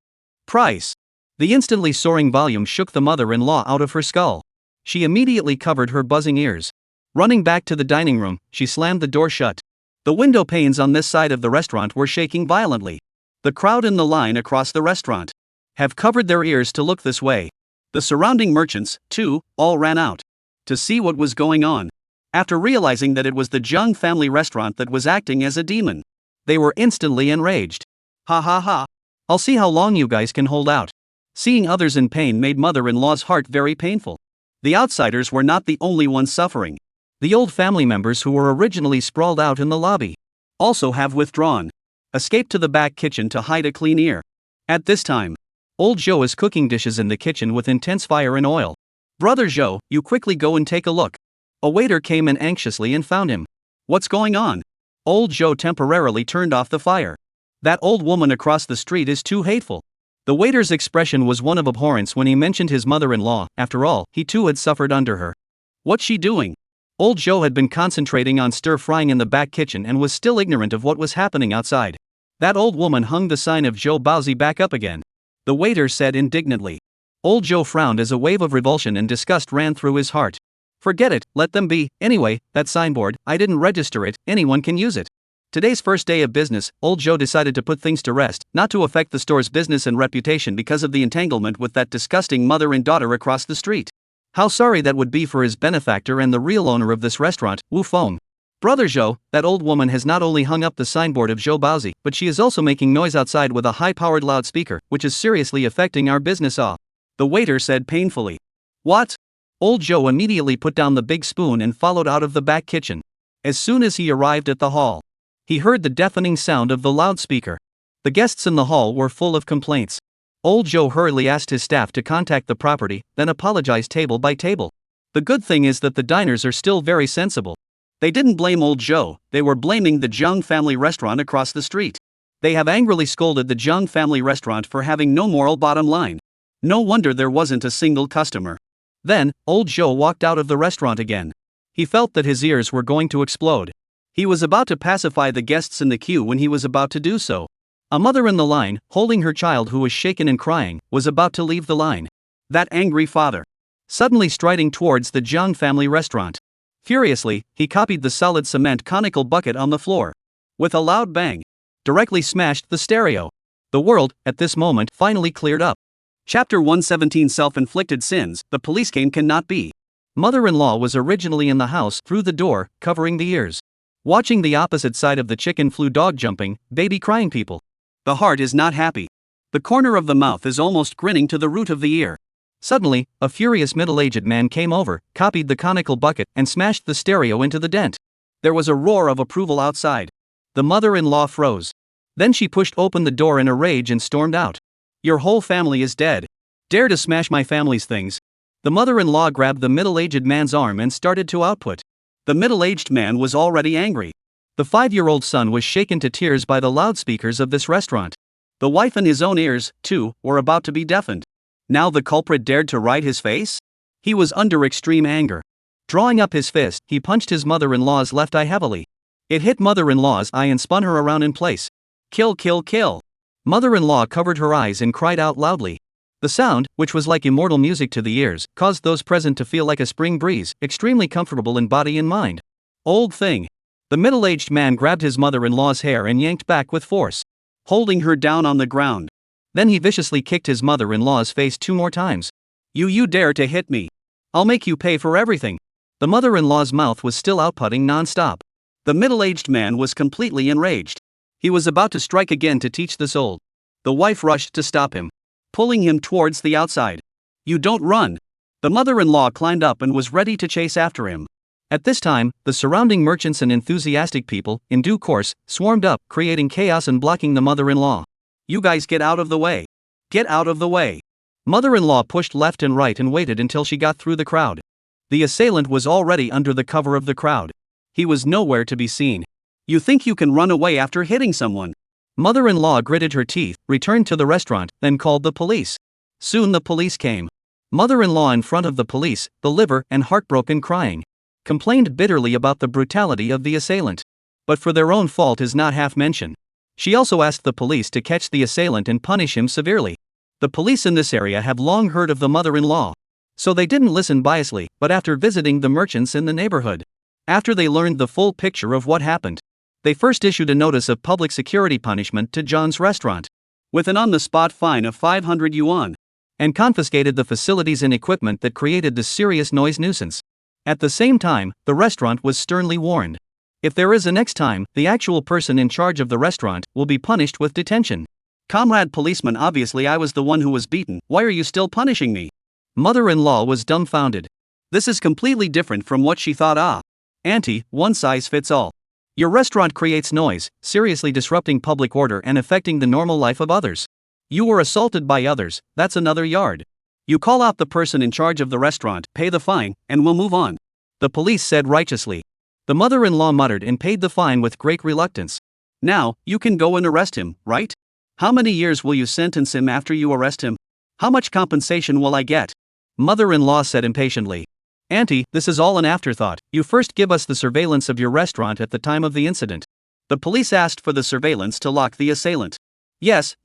Price. The instantly soaring volume shook the mother-in-law out of her skull. She immediately covered her buzzing ears. Running back to the dining room, she slammed the door shut. The window panes on this side of the restaurant were shaking violently. The crowd in the line across the restaurant have covered their ears to look this way. The surrounding merchants, too, all ran out to see what was going on. After realizing that it was the Jiang family restaurant that was acting as a demon, they were instantly enraged. Ha. I'll see how long you guys can hold out. Seeing others in pain made mother-in-law's heart very painful. The outsiders were not the only ones suffering. The old family members who were originally sprawled out in the lobby also have withdrawn, escaped to the back kitchen to hide a clean ear. At this time, old Zhou is cooking dishes in the kitchen with intense fire and oil. Brother Zhou, you quickly go and take a look. A waiter came in anxiously and found him. What's going on? Old Zhou temporarily turned off the fire. That old woman across the street is too hateful. The waiter's expression was one of abhorrence when he mentioned his mother-in-law. After all, he too had suffered under her. What's she doing? Old Joe had been concentrating on stir-frying in the back kitchen and was still ignorant of what was happening outside. That old woman hung the sign of Joe Bowsy back up again. The waiter said indignantly. Old Joe frowned as a wave of revulsion and disgust ran through his heart. Forget it, let them be. Anyway, that signboard, I didn't register it, anyone can use it. Today's first day of business, Old Joe decided to put things to rest, not to affect the store's business and reputation because of the entanglement with that disgusting mother and daughter across the street. How sorry that would be for his benefactor and the real owner of this restaurant, Wu Feng. Brother Joe, that old woman has not only hung up the signboard of Joe Bowsy, but she is also making noise outside with a high-powered loudspeaker, which is seriously affecting our business. The waiter said painfully. What? Old Joe immediately put down the big spoon and followed out of the back kitchen. As soon as he arrived at the hall, he heard the deafening sound of the loudspeaker. The guests in the hall were full of complaints. Old Joe hurriedly asked his staff to contact the property, then apologized table by table. The good thing is that the diners are still very sensible. They didn't blame Old Joe, they were blaming the Zhang family restaurant across the street. They have angrily scolded the Zhang family restaurant for having no moral bottom line. No wonder there wasn't a single customer. Then, Old Joe walked out of the restaurant again. He felt that his ears were going to explode. He was about to pacify the guests in the queue when he was about to do so. A mother in the line, holding her child who was shaken and crying, was about to leave the line. That angry father, suddenly striding towards the Zhang family restaurant. Furiously, he copied the solid cement conical bucket on the floor. With a loud bang, directly smashed the stereo. The world, at this moment, finally cleared up. Chapter 117 Self-inflicted sins, the police cannot be. Mother-in-law was originally in the house, through the door, covering the ears. Watching the opposite side of the chicken flu dog jumping, baby crying people. The heart is not happy. The corner of the mouth is almost grinning to the root of the ear. Suddenly, a furious middle-aged man came over, copied the conical bucket, and smashed the stereo into the dent. There was a roar of approval outside. The mother-in-law froze. Then she pushed open the door in a rage and stormed out. Your whole family is dead. Dare to smash my family's things. The mother-in-law grabbed the middle-aged man's arm and started to output. The middle-aged man was already angry. The 5-year-old son was shaken to tears by the loudspeakers of this restaurant. The wife and his own ears, too, were about to be deafened. Now the culprit dared to ride his face? He was under extreme anger. Drawing up his fist, he punched his mother-in-law's left eye heavily. It hit mother-in-law's eye and spun her around in place. Kill, kill, kill. Mother-in-law covered her eyes and cried out loudly. The sound, which was like immortal music to the ears, caused those present to feel like a spring breeze, extremely comfortable in body and mind. Old thing. The middle-aged man grabbed his mother-in-law's hair and yanked back with force, holding her down on the ground. Then he viciously kicked his mother-in-law's face 2 more times. You dare to hit me. I'll make you pay for everything. The mother-in-law's mouth was still outputting non-stop. The middle-aged man was completely enraged. He was about to strike again to teach this old. The wife rushed to stop him, pulling him towards the outside. You don't run. The mother-in-law climbed up and was ready to chase after him. At this time, the surrounding merchants and enthusiastic people, in due course, swarmed up, creating chaos and blocking the mother-in-law. You guys get out of the way. Get out of the way. Mother-in-law pushed left and right and waited until she got through the crowd. The assailant was already under the cover of the crowd. He was nowhere to be seen. You think you can run away after hitting someone? Mother-in-law gritted her teeth, returned to the restaurant, then called the police. Soon the police came. Mother-in-law in front of the police, the liver and heartbroken crying, complained bitterly about the brutality of the assailant. But for their own fault is not half mentioned. She also asked the police to catch the assailant and punish him severely. The police in this area have long heard of the mother-in-law. So they didn't listen biasly, but after visiting the merchants in the neighborhood. After they learned the full picture of what happened, they first issued a notice of public security punishment to John's restaurant, with an on-the-spot fine of 500 yuan, and confiscated the facilities and equipment that created the serious noise nuisance. At the same time, the restaurant was sternly warned. If there is a next time, the actual person in charge of the restaurant will be punished with detention. Comrade policeman, obviously I was the one who was beaten, why are you still punishing me? Mother-in-law was dumbfounded. This is completely different from what she thought. Auntie, one size fits all. Your restaurant creates noise, seriously disrupting public order and affecting the normal life of others. You were assaulted by others, that's another yard. You call out the person in charge of the restaurant, pay the fine, and we'll move on. The police said righteously. The mother-in-law muttered and paid the fine with great reluctance. Now, you can go and arrest him, right? How many years will you sentence him after you arrest him? How much compensation will I get? Mother-in-law said impatiently. Auntie, this is all an afterthought. You first give us the surveillance of your restaurant at the time of the incident. The police asked for the surveillance to lock the assailant. Yes.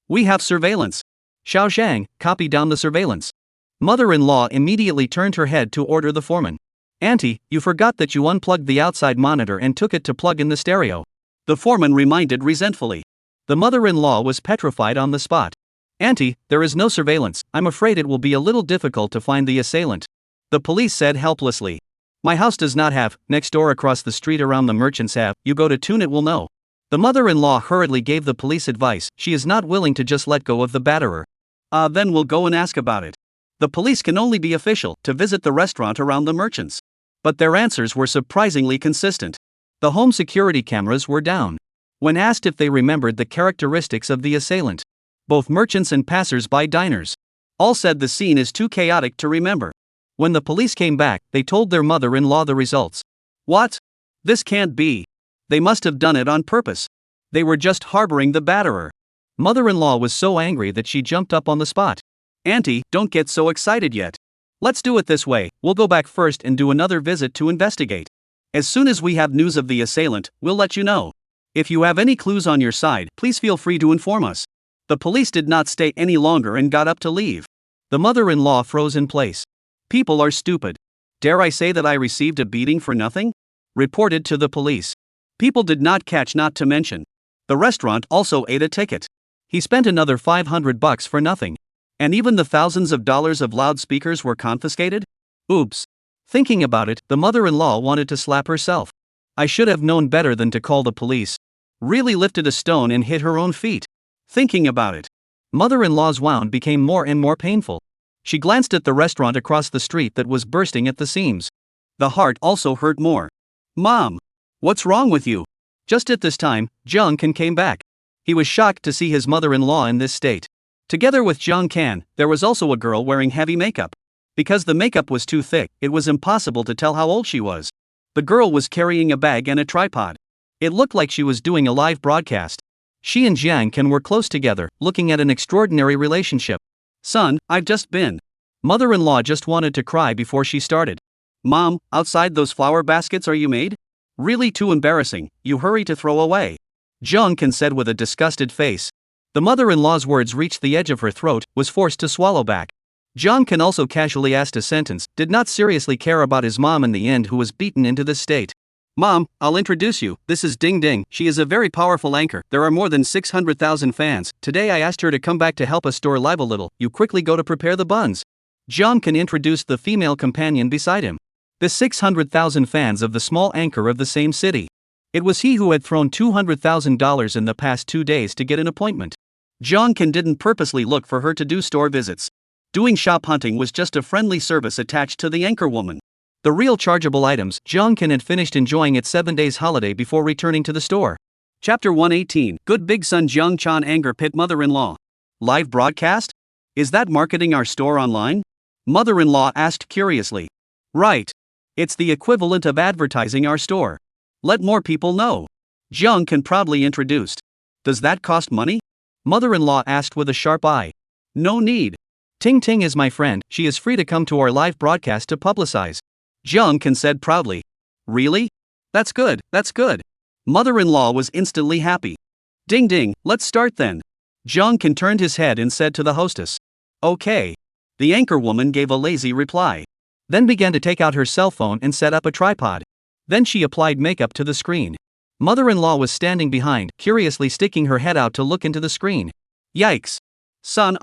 We have surveillance. Xiao Zhang, copy down the surveillance. Mother-in-law immediately turned her head to order the foreman. Auntie, you forgot that you unplugged the outside monitor and took it to plug in the stereo. The foreman reminded resentfully. The mother-in-law was petrified on the spot. Auntie, there is no surveillance. I'm afraid it will be a little difficult to find the assailant. The police said helplessly. My house does not have, next door across the street around the merchants have, you go to Toon it will know. The mother-in-law hurriedly gave the police advice, she is not willing to just let go of the batterer. Then we'll go and ask about it. The police can only be official, to visit the restaurant around the merchants. But their answers were surprisingly consistent. The home security cameras were down. When asked if they remembered the characteristics of the assailant, both merchants and passers-by diners all said the scene is too chaotic to remember. When the police came back, they told their mother-in-law the results. What? This can't be. They must have done it on purpose. They were just harboring the batterer. Mother-in-law was so angry that she jumped up on the spot. Auntie, don't get so excited yet. Let's do it this way, we'll go back first and do another visit to investigate. As soon as we have news of the assailant, we'll let you know. If you have any clues on your side, please feel free to inform us. The police did not stay any longer and got up to leave. The mother-in-law froze in place. People are stupid. Dare I say that I received a beating for nothing? Reported to the police. People did not catch, not to mention. The restaurant also ate a ticket. He spent another $500 for nothing. And even the thousands of dollars of loudspeakers were confiscated? Oops. Thinking about it, the mother-in-law wanted to slap herself. I should have known better than to call the police. Really lifted a stone and hit her own feet. Thinking about it, mother-in-law's wound became more and more painful. She glanced at the restaurant across the street that was bursting at the seams. The heart also hurt more. Mom! What's wrong with you? Just at this time, Jiang Kan came back. He was shocked to see his mother-in-law in this state. Together with Jiang Kan, there was also a girl wearing heavy makeup. Because the makeup was too thick, it was impossible to tell how old she was. The girl was carrying a bag and a tripod. It looked like she was doing a live broadcast. She and Jiang Kan were close together, looking at an extraordinary relationship. Son, I've just been. Mother-in-law just wanted to cry before she started. Mom, outside those flower baskets are you made? Really too embarrassing, you hurry to throw away. Jiang Kan said with a disgusted face. The mother-in-law's words reached the edge of her throat, was forced to swallow back. Jiang Kan also casually asked a sentence, did not seriously care about his mom in the end who was beaten into this state. Mom, I'll introduce you, this is Ding Ding, she is a very powerful anchor, there are more than 600,000 fans, today I asked her to come back to help us store live a little, you quickly go to prepare the buns. Jiang Kan introduced the female companion beside him. The 600,000 fans of the small anchor of the same city. It was he who had thrown $200,000 in the past 2 days to get an appointment. Jiang Kan didn't purposely look for her to do store visits. Doing shop hunting was just a friendly service attached to the anchor woman. The real chargeable items, Jiang Kan had finished enjoying its 7 days holiday before returning to the store. Chapter 118, Good Big Son Jiang Chan Anger Pit Mother-in-law. Live broadcast? Is that marketing our store online? Mother-in-law asked curiously. Right. It's the equivalent of advertising our store. Let more people know. Jiang Kan proudly introduced. Does that cost money? Mother-in-law asked with a sharp eye. No need. Ting Ting is my friend, she is free to come to our live broadcast to publicize. Jiang Kan said proudly. Really? That's good, that's good. Mother-in-law was instantly happy. Ding ding, let's start then. Jiang Kan turned his head and said to the hostess. Okay. The anchor woman gave a lazy reply. Then began to take out her cell phone and set up a tripod. Then she applied makeup to the screen. Mother-in-law was standing behind, curiously sticking her head out to look into the screen. Yikes. Son,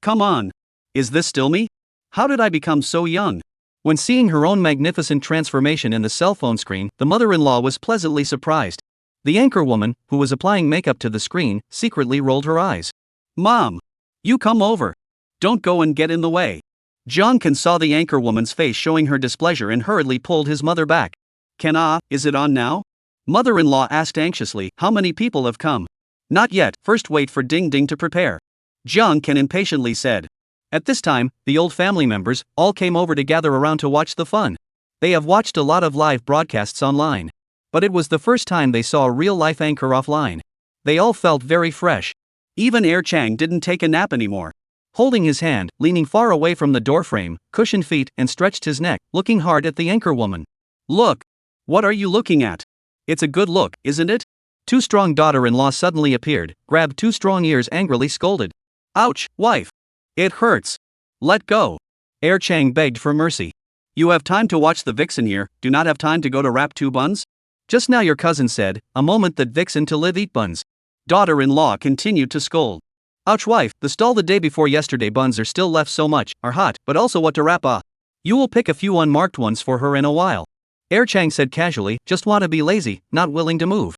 come on. Is this still me? How did I become so young? When seeing her own magnificent transformation in the cell phone screen, the mother-in-law was pleasantly surprised. The anchor woman, who was applying makeup to the screen, secretly rolled her eyes. Mom! You come over. Don't go and get in the way. Jiang Kan saw the anchor woman's face showing her displeasure and hurriedly pulled his mother back. Is it on now? Mother-in-law asked anxiously, how many people have come? Not yet, first wait for Ding Ding to prepare. Jiang Kan impatiently said. At this time, the old family members all came over to gather around to watch the fun. They have watched a lot of live broadcasts online. But it was the first time they saw a real-life anchor offline. They all felt very fresh. Even Air Chang didn't take a nap anymore. holding his hand, leaning far away from the doorframe, cushioned feet, and stretched his neck, looking hard at the anchorwoman. Look! What are you looking at? It's a good look, isn't it? Too Strong daughter-in-law suddenly appeared, grabbed Too Strong ears, angrily scolded. Ouch, wife! It hurts! Let go! Air Chang begged for mercy. You have time to watch the vixen here, do not have time to go to wrap 2 buns? Just now your cousin said, a moment that vixen to live eat buns. Daughter-in-law continued to scold. Ouch, wife, the stall the day before yesterday buns are still left, so much, are hot, but also what to wrap. You will pick a few unmarked ones for her in a while. Air Chang said casually, just want to be lazy, not willing to move.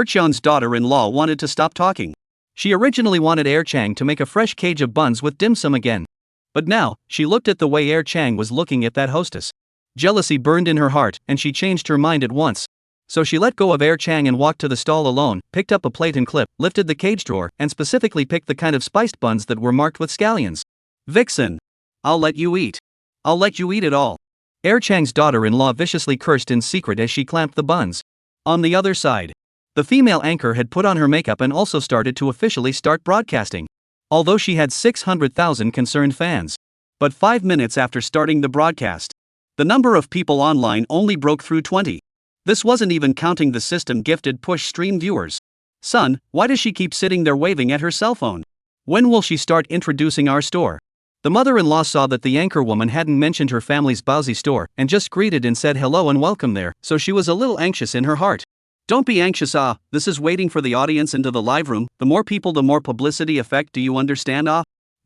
Chan's daughter-in-law wanted to stop talking. She originally wanted Air Chang to make a fresh cage of buns with dim sum again. But now, she looked at the way Air Chang was looking at that hostess. Jealousy burned in her heart, and she changed her mind at once. So she let go of Air Chang and walked to the stall alone, picked up a plate and clip, lifted the cage drawer, and specifically picked the kind of spiced buns that were marked with scallions. Vixen! I'll let you eat. I'll let you eat it all. Air Chang's daughter-in-law viciously cursed in secret as she clamped the buns. On the other side, the female anchor had put on her makeup and also started to officially start broadcasting. Although she had 600,000 concerned fans. But 5 minutes after starting the broadcast, the number of people online only broke through 20. This wasn't even counting the system-gifted push stream viewers. Son, why does she keep sitting there waving at her cell phone? When will she start introducing our store? The mother-in-law saw that the anchorwoman hadn't mentioned her family's Baozi store and just greeted and said hello and welcome there, so she was a little anxious in her heart. Don't be anxious, this is waiting for the audience into the live room, the more people the more publicity effect, do you understand,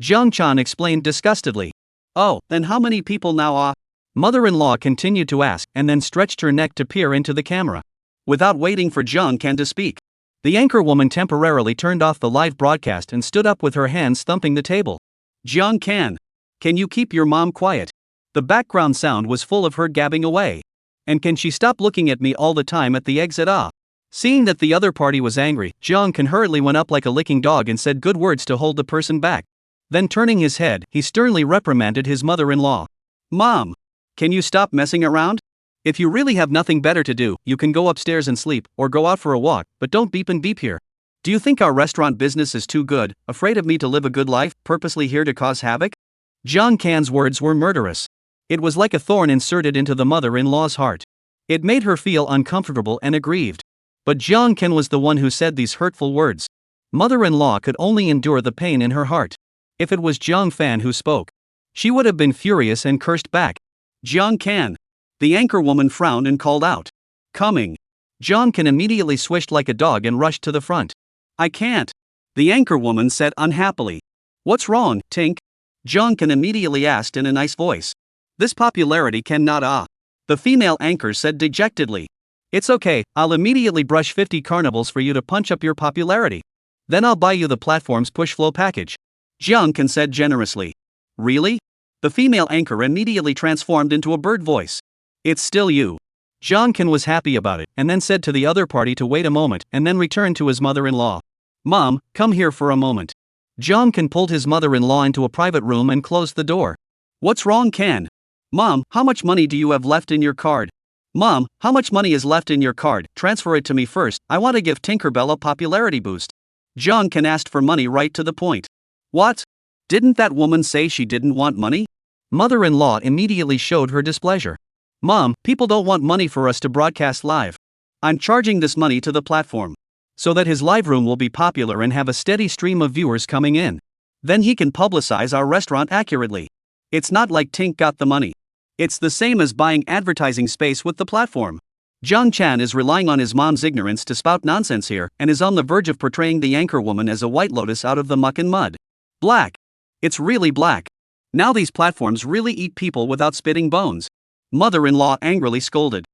Jiang Chan explained disgustedly. Oh, then how many people now, Mother-in-law continued to ask and then stretched her neck to peer into the camera. Without waiting for Jiang Can to speak, the anchorwoman temporarily turned off the live broadcast and stood up with her hands thumping the table. Jiang can you keep your mom quiet? The background sound was full of her gabbing away. And can she stop looking at me all the time at the exit? Seeing that the other party was angry, Jiang Can hurriedly went up like a licking dog and said good words to hold the person back. Then turning his head, he sternly reprimanded his mother-in-law. Mom! Can you stop messing around? If you really have nothing better to do, you can go upstairs and sleep, or go out for a walk, but don't beep and beep here. Do you think our restaurant business is too good, afraid of me to live a good life, purposely here to cause havoc? Jiang Can's words were murderous. It was like a thorn inserted into the mother-in-law's heart. It made her feel uncomfortable and aggrieved. But Jiang Can was the one who said these hurtful words. Mother-in-law could only endure the pain in her heart. If it was Jiang Fan who spoke, she would have been furious and cursed back. Jiang Can. The anchorwoman frowned and called out. Coming. Jiang Can immediately swished like a dog and rushed to the front. I can't. The anchorwoman said unhappily. What's wrong, Tink? Jiang Can immediately asked in a nice voice. This popularity cannot. The female anchor said dejectedly. It's okay, I'll immediately brush 50 carnivals for you to punch up your popularity. Then I'll buy you the platform's push flow package. Jiang Can said generously. Really? The female anchor immediately transformed into a bird voice. It's still you. Jiang Can was happy about it, and then said to the other party to wait a moment, and then returned to his mother-in-law. Mom, come here for a moment. Jiang Can pulled his mother-in-law into a private room and closed the door. What's wrong, Can? Mom, how much money do you have left in your card? Mom, how much money is left in your card? Transfer it to me first, I want to give Tinkerbell a popularity boost. Jiang Can asked for money right to the point. What? Didn't that woman say she didn't want money? Mother-in-law immediately showed her displeasure. Mom, people don't want money for us to broadcast live. I'm charging this money to the platform. So that his live room will be popular and have a steady stream of viewers coming in. Then he can publicize our restaurant accurately. It's not like Tink got the money. It's the same as buying advertising space with the platform. Jiang Chan is relying on his mom's ignorance to spout nonsense here and is on the verge of portraying the anchorwoman as a white lotus out of the muck and mud. Black. It's really black. Now these platforms really eat people without spitting bones. Mother-in-law angrily scolded.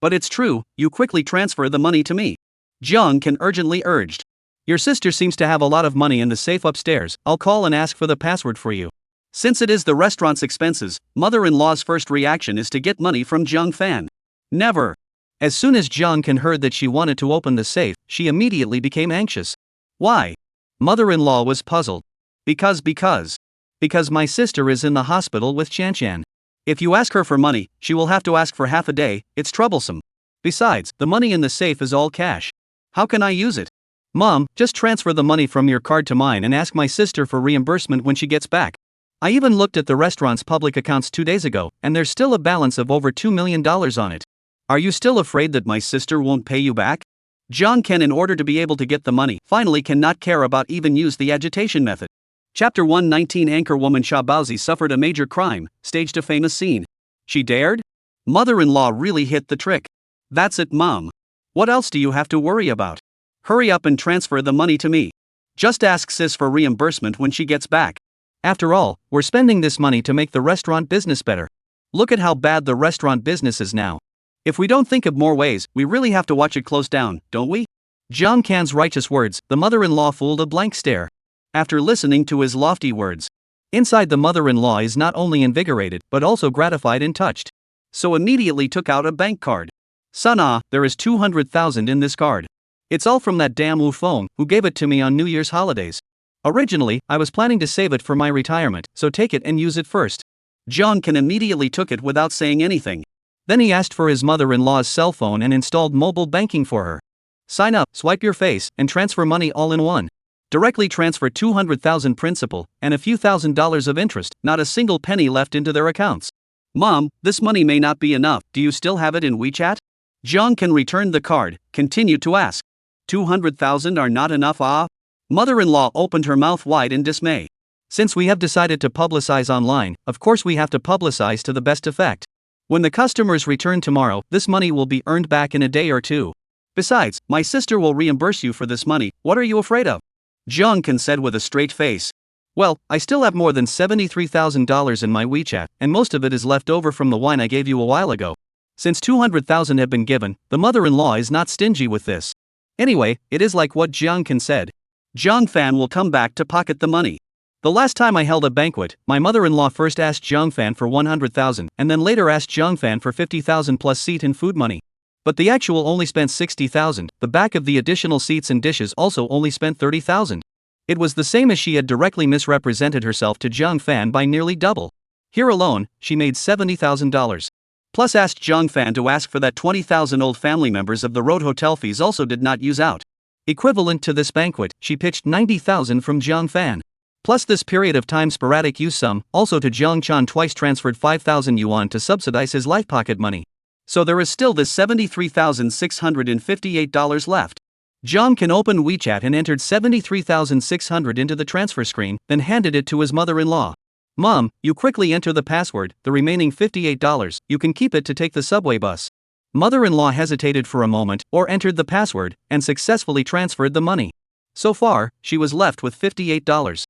But it's true, you quickly transfer the money to me. Jiang Can urgently urged. Your sister seems to have a lot of money in the safe upstairs, I'll call and ask for the password for you. Since it is the restaurant's expenses, mother-in-law's first reaction is to get money from Jiang Fan. Never. As soon as Jiang Can heard that she wanted to open the safe, she immediately became anxious. Why? Mother-in-law was puzzled. Because my sister is in the hospital with Chan. If you ask her for money, she will have to ask for half a day, it's troublesome. Besides, the money in the safe is all cash. How can I use it? Mom, just transfer the money from your card to mine and ask my sister for reimbursement when she gets back. I even looked at the restaurant's public accounts 2 days ago, and there's still a balance of over $2 million on it. Are you still afraid that my sister won't pay you back? John can, in order to be able to get the money, finally cannot care about even use the agitation method. Chapter 119. Anchorwoman Shabazi suffered a major crime, staged a famous scene. She dared? Mother-in-law really hit the trick. That's it, Mom. What else do you have to worry about? Hurry up and transfer the money to me. Just ask sis for reimbursement when she gets back. After all, we're spending this money to make the restaurant business better. Look at how bad the restaurant business is now. If we don't think of more ways, we really have to watch it close down, don't we? Jiang Kan's righteous words, the mother-in-law fooled a blank stare. After listening to his lofty words, inside the mother-in-law is not only invigorated, but also gratified and touched. So immediately took out a bank card. Son, there is 200,000 in this card. It's all from that damn Wu Feng, who gave it to me on New Year's holidays. Originally, I was planning to save it for my retirement, so take it and use it first. Jiang Kan immediately took it without saying anything. Then he asked for his mother-in-law's cell phone and installed mobile banking for her. Sign up, swipe your face, and transfer money all in one. Directly transfer 200,000 principal, and a few $1,000s of interest, not a single penny left into their accounts. Mom, this money may not be enough, do you still have it in WeChat? Jiang Kan returned the card, continued to ask. 200,000 are not enough, ah? Mother-in-law opened her mouth wide in dismay. Since we have decided to publicize online, of course we have to publicize to the best effect. When the customers return tomorrow, this money will be earned back in a day or two. Besides, my sister will reimburse you for this money, what are you afraid of? Jiang Kan said with a straight face. Well, I still have more than $73,000 in my WeChat, and most of it is left over from the wine I gave you a while ago. Since 200,000 have been given, the mother-in-law is not stingy with this. Anyway, it is like what Jiang Kan said. Jiang Fan will come back to pocket the money. The last time I held a banquet, my mother-in-law first asked Jiang Fan for 100,000 and then later asked Jiang Fan for 50,000 plus seat and food money. But the actual only spent 60,000, the back of the additional seats and dishes also only spent 30,000. It was the same as she had directly misrepresented herself to Jiang Fan by nearly double. Here alone, she made $70,000. Plus asked Jiang Fan to ask for that 20,000 old family members of the road hotel fees also did not use out. Equivalent to this banquet, she pitched 90,000 from Jiang Fan. Plus this period of time sporadic use sum, also to Jiang Chan twice transferred 5,000 yuan to subsidize his life pocket money. So there is still this $73,658 left. Jiang Kan opened WeChat and entered 73,600 into the transfer screen, then handed it to his mother-in-law. Mom, you quickly enter the password, the remaining $58, you can keep it to take the subway bus. Mother-in-law hesitated for a moment, or entered the password, and successfully transferred the money. So far, she was left with $58.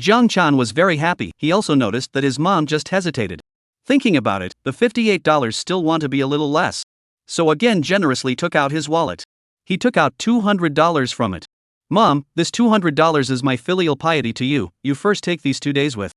Jiang Chan was very happy, he also noticed that his mom just hesitated. Thinking about it, the $58 still want to be a little less. So again generously took out his wallet. He took out $200 from it. Mom, this $200 is my filial piety to you, you first take these 2 days with.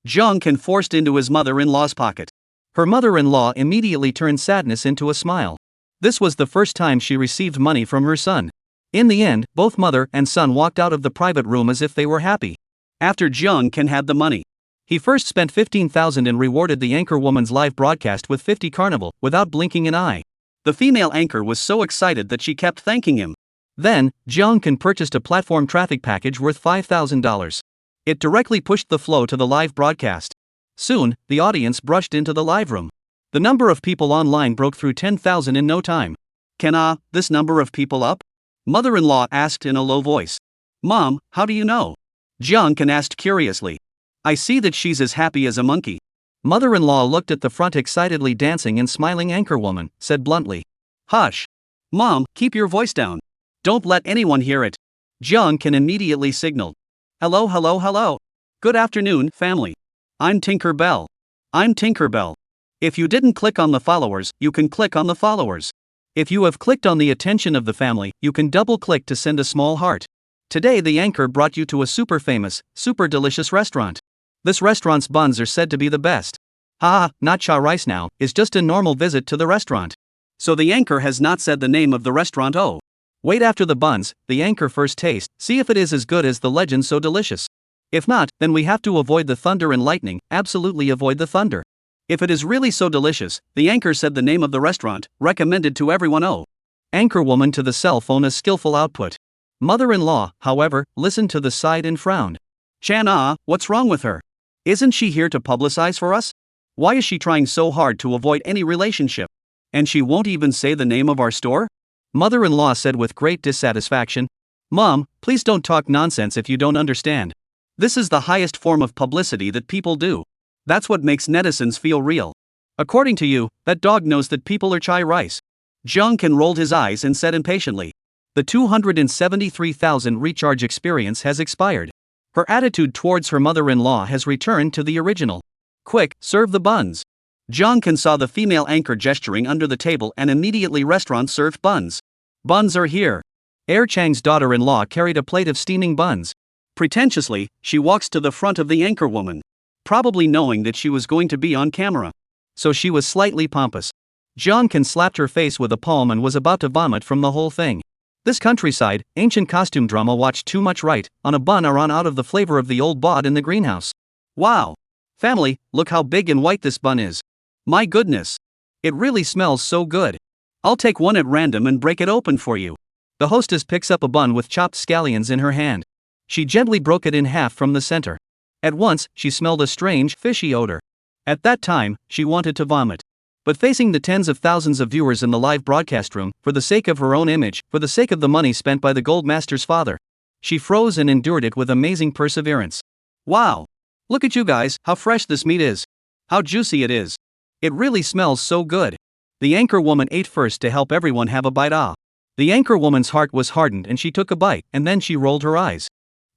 Jiang Kan forced into his mother-in-law's pocket. Her mother-in-law immediately turned sadness into a smile. This was the first time she received money from her son. In the end, both mother and son walked out of the private room as if they were happy. After Jiang Kan had the money, he first spent 15,000 and rewarded the anchor woman's live broadcast with 50 carnival, without blinking an eye. The female anchor was so excited that she kept thanking him. Then, Jiang Kan purchased a platform traffic package worth $5,000. It directly pushed the flow to the live broadcast. Soon, the audience brushed into the live room. The number of people online broke through 10,000 in no time. Can this number of people up? Mother-in-law asked in a low voice. Mom, how do you know? Jiang Kan asked curiously. I see that she's as happy as a monkey. Mother-in-law looked at the front excitedly dancing and smiling anchorwoman, said bluntly. Hush. Mom, keep your voice down. Don't let anyone hear it. Jiang Kan immediately signaled. Hello, hello, hello. Good afternoon, family. I'm Tinker Bell. I'm Tinker Bell. If you didn't click on the followers, you can click on the followers. If you have clicked on the attention of the family, you can double-click to send a small heart. Today the anchor brought you to a super famous, super delicious restaurant. This restaurant's buns are said to be the best. Not cha rice now, it's just a normal visit to the restaurant. So the anchor has not said the name of the restaurant. Oh. Wait, after the buns, the anchor first taste, see if it is as good as the legend so delicious. If not, then we have to avoid the thunder and lightning, absolutely avoid the thunder. If it is really so delicious, the anchor said the name of the restaurant, recommended to everyone. Oh. Anchorwoman to the cell phone, a skillful output. Mother-in-law, however, listened to the side and frowned. Chan, what's wrong with her? Isn't she here to publicize for us? Why is she trying so hard to avoid any relationship? And she won't even say the name of our store? Mother-in-law said with great dissatisfaction. Mom, please don't talk nonsense if you don't understand. This is the highest form of publicity that people do. That's what makes netizens feel real. According to you, that dog knows that people are chai rice. Jungkook rolled his eyes and said impatiently. The 273,000 recharge experience has expired. Her attitude towards her mother-in-law has returned to the original. Quick, serve the buns. Jungkook saw the female anchor gesturing under the table and immediately restaurant served buns. Buns are here. Air Chang's daughter-in-law carried a plate of steaming buns. Pretentiously, she walks to the front of the anchor woman, probably knowing that she was going to be on camera. So she was slightly pompous. Jungkook slapped her face with a palm and was about to vomit from the whole thing. This countryside, ancient costume drama watched too much right, on a bun or on out of the flavor of the old bod in the greenhouse. Wow! Family, look how big and white this bun is. My goodness! It really smells so good. I'll take one at random and break it open for you. The hostess picks up a bun with chopped scallions in her hand. She gently broke it in half from the center. At once, she smelled a strange, fishy odor. At that time, she wanted to vomit. But facing the tens of thousands of viewers in the live broadcast room, for the sake of her own image, for the sake of the money spent by the Gold Master's father, she froze and endured it with amazing perseverance. Wow! Look at you guys, how fresh this meat is. How juicy it is. It really smells so good. The anchor woman ate first to help everyone have a bite. The anchor woman's heart was hardened and she took a bite, and then she rolled her eyes.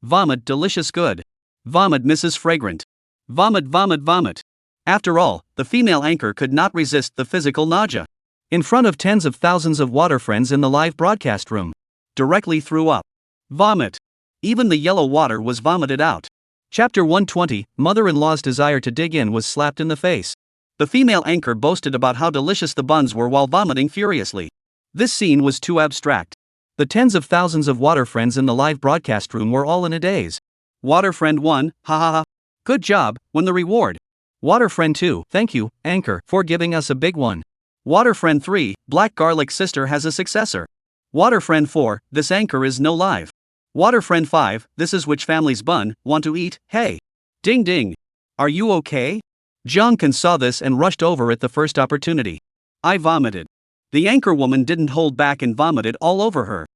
Vomit delicious good. Vomit Mrs. Fragrant. Vomit vomit vomit. After all, the female anchor could not resist the physical nausea. In front of tens of thousands of water friends in the live broadcast room. Directly threw up. Vomit. Even the yellow water was vomited out. Chapter 120, Mother-in-law's desire to dig in was slapped in the face. The female anchor boasted about how delicious the buns were while vomiting furiously. This scene was too abstract. The tens of thousands of water friends in the live broadcast room were all in a daze. Water friend 1, ha ha ha. Good job, won the reward. Water friend 2, thank you, anchor, for giving us a big one. Water friend 3, black garlic sister has a successor. Water friend 4, this anchor is no live. Water friend 5, this is which family's bun, want to eat, hey. Ding ding. Are you okay? Jungkook saw this and rushed over at the first opportunity. I vomited. The anchor woman didn't hold back and vomited all over her.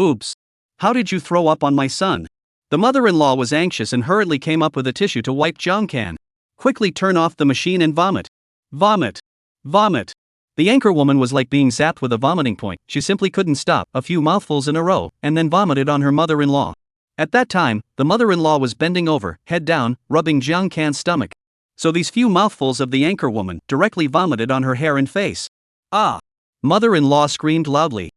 Oops. How did you throw up on my son? The mother-in-law was anxious and hurriedly came up with a tissue to wipe Jungkook. Quickly turn off the machine and vomit. Vomit. Vomit. The anchor woman was like being zapped with a vomiting point. She simply couldn't stop, a few mouthfuls in a row, and then vomited on her mother-in-law. At that time, the mother-in-law was bending over, head down, rubbing Jungkook's stomach. So these few mouthfuls of the anchor woman directly vomited on her hair and face. Ah! Mother-in-law screamed loudly.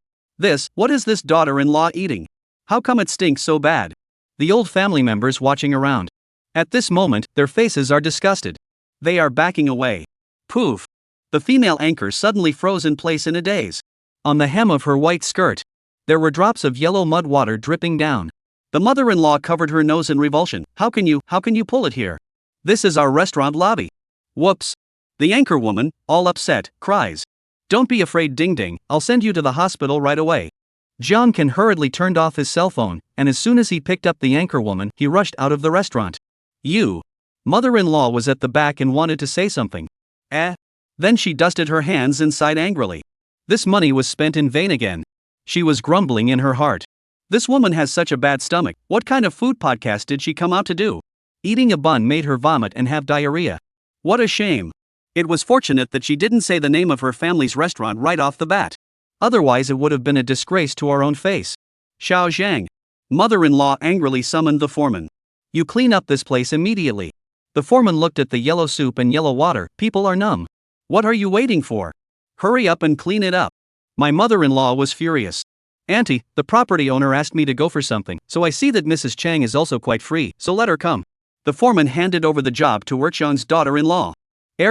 What is this daughter-in-law eating? How come it stinks so bad? The old family members watching around. At this moment, their faces are disgusted. They are backing away. Poof! The female anchor suddenly froze in place in a daze. On the hem of her white skirt, there were drops of yellow mud water dripping down. The mother-in-law covered her nose in revulsion. How can you pull it here? This is our restaurant lobby. Whoops! The anchor woman, all upset, cries. Don't be afraid, ding ding, I'll send you to the hospital right away. Jungkook hurriedly turned off his cell phone, and as soon as he picked up the anchor woman, he rushed out of the restaurant. Mother-in-law was at the back and wanted to say something. Then she dusted her hands and sighed angrily. This money was spent in vain again. She was grumbling in her heart. This woman has such a bad stomach, what kind of food podcast did she come out to do? Eating a bun made her vomit and have diarrhea. What a shame. It was fortunate that she didn't say the name of her family's restaurant right off the bat. Otherwise it would have been a disgrace to our own face. Xiao Zhang. Mother-in-law angrily summoned the foreman. You clean up this place immediately. The foreman looked at the yellow soup and yellow water. People are numb. What are you waiting for? Hurry up and clean it up. My mother-in-law was furious. Auntie, the property owner asked me to go for something, so I see that Mrs. Chang is also quite free, so let her come. The foreman handed over the job to Chang's daughter-in-law.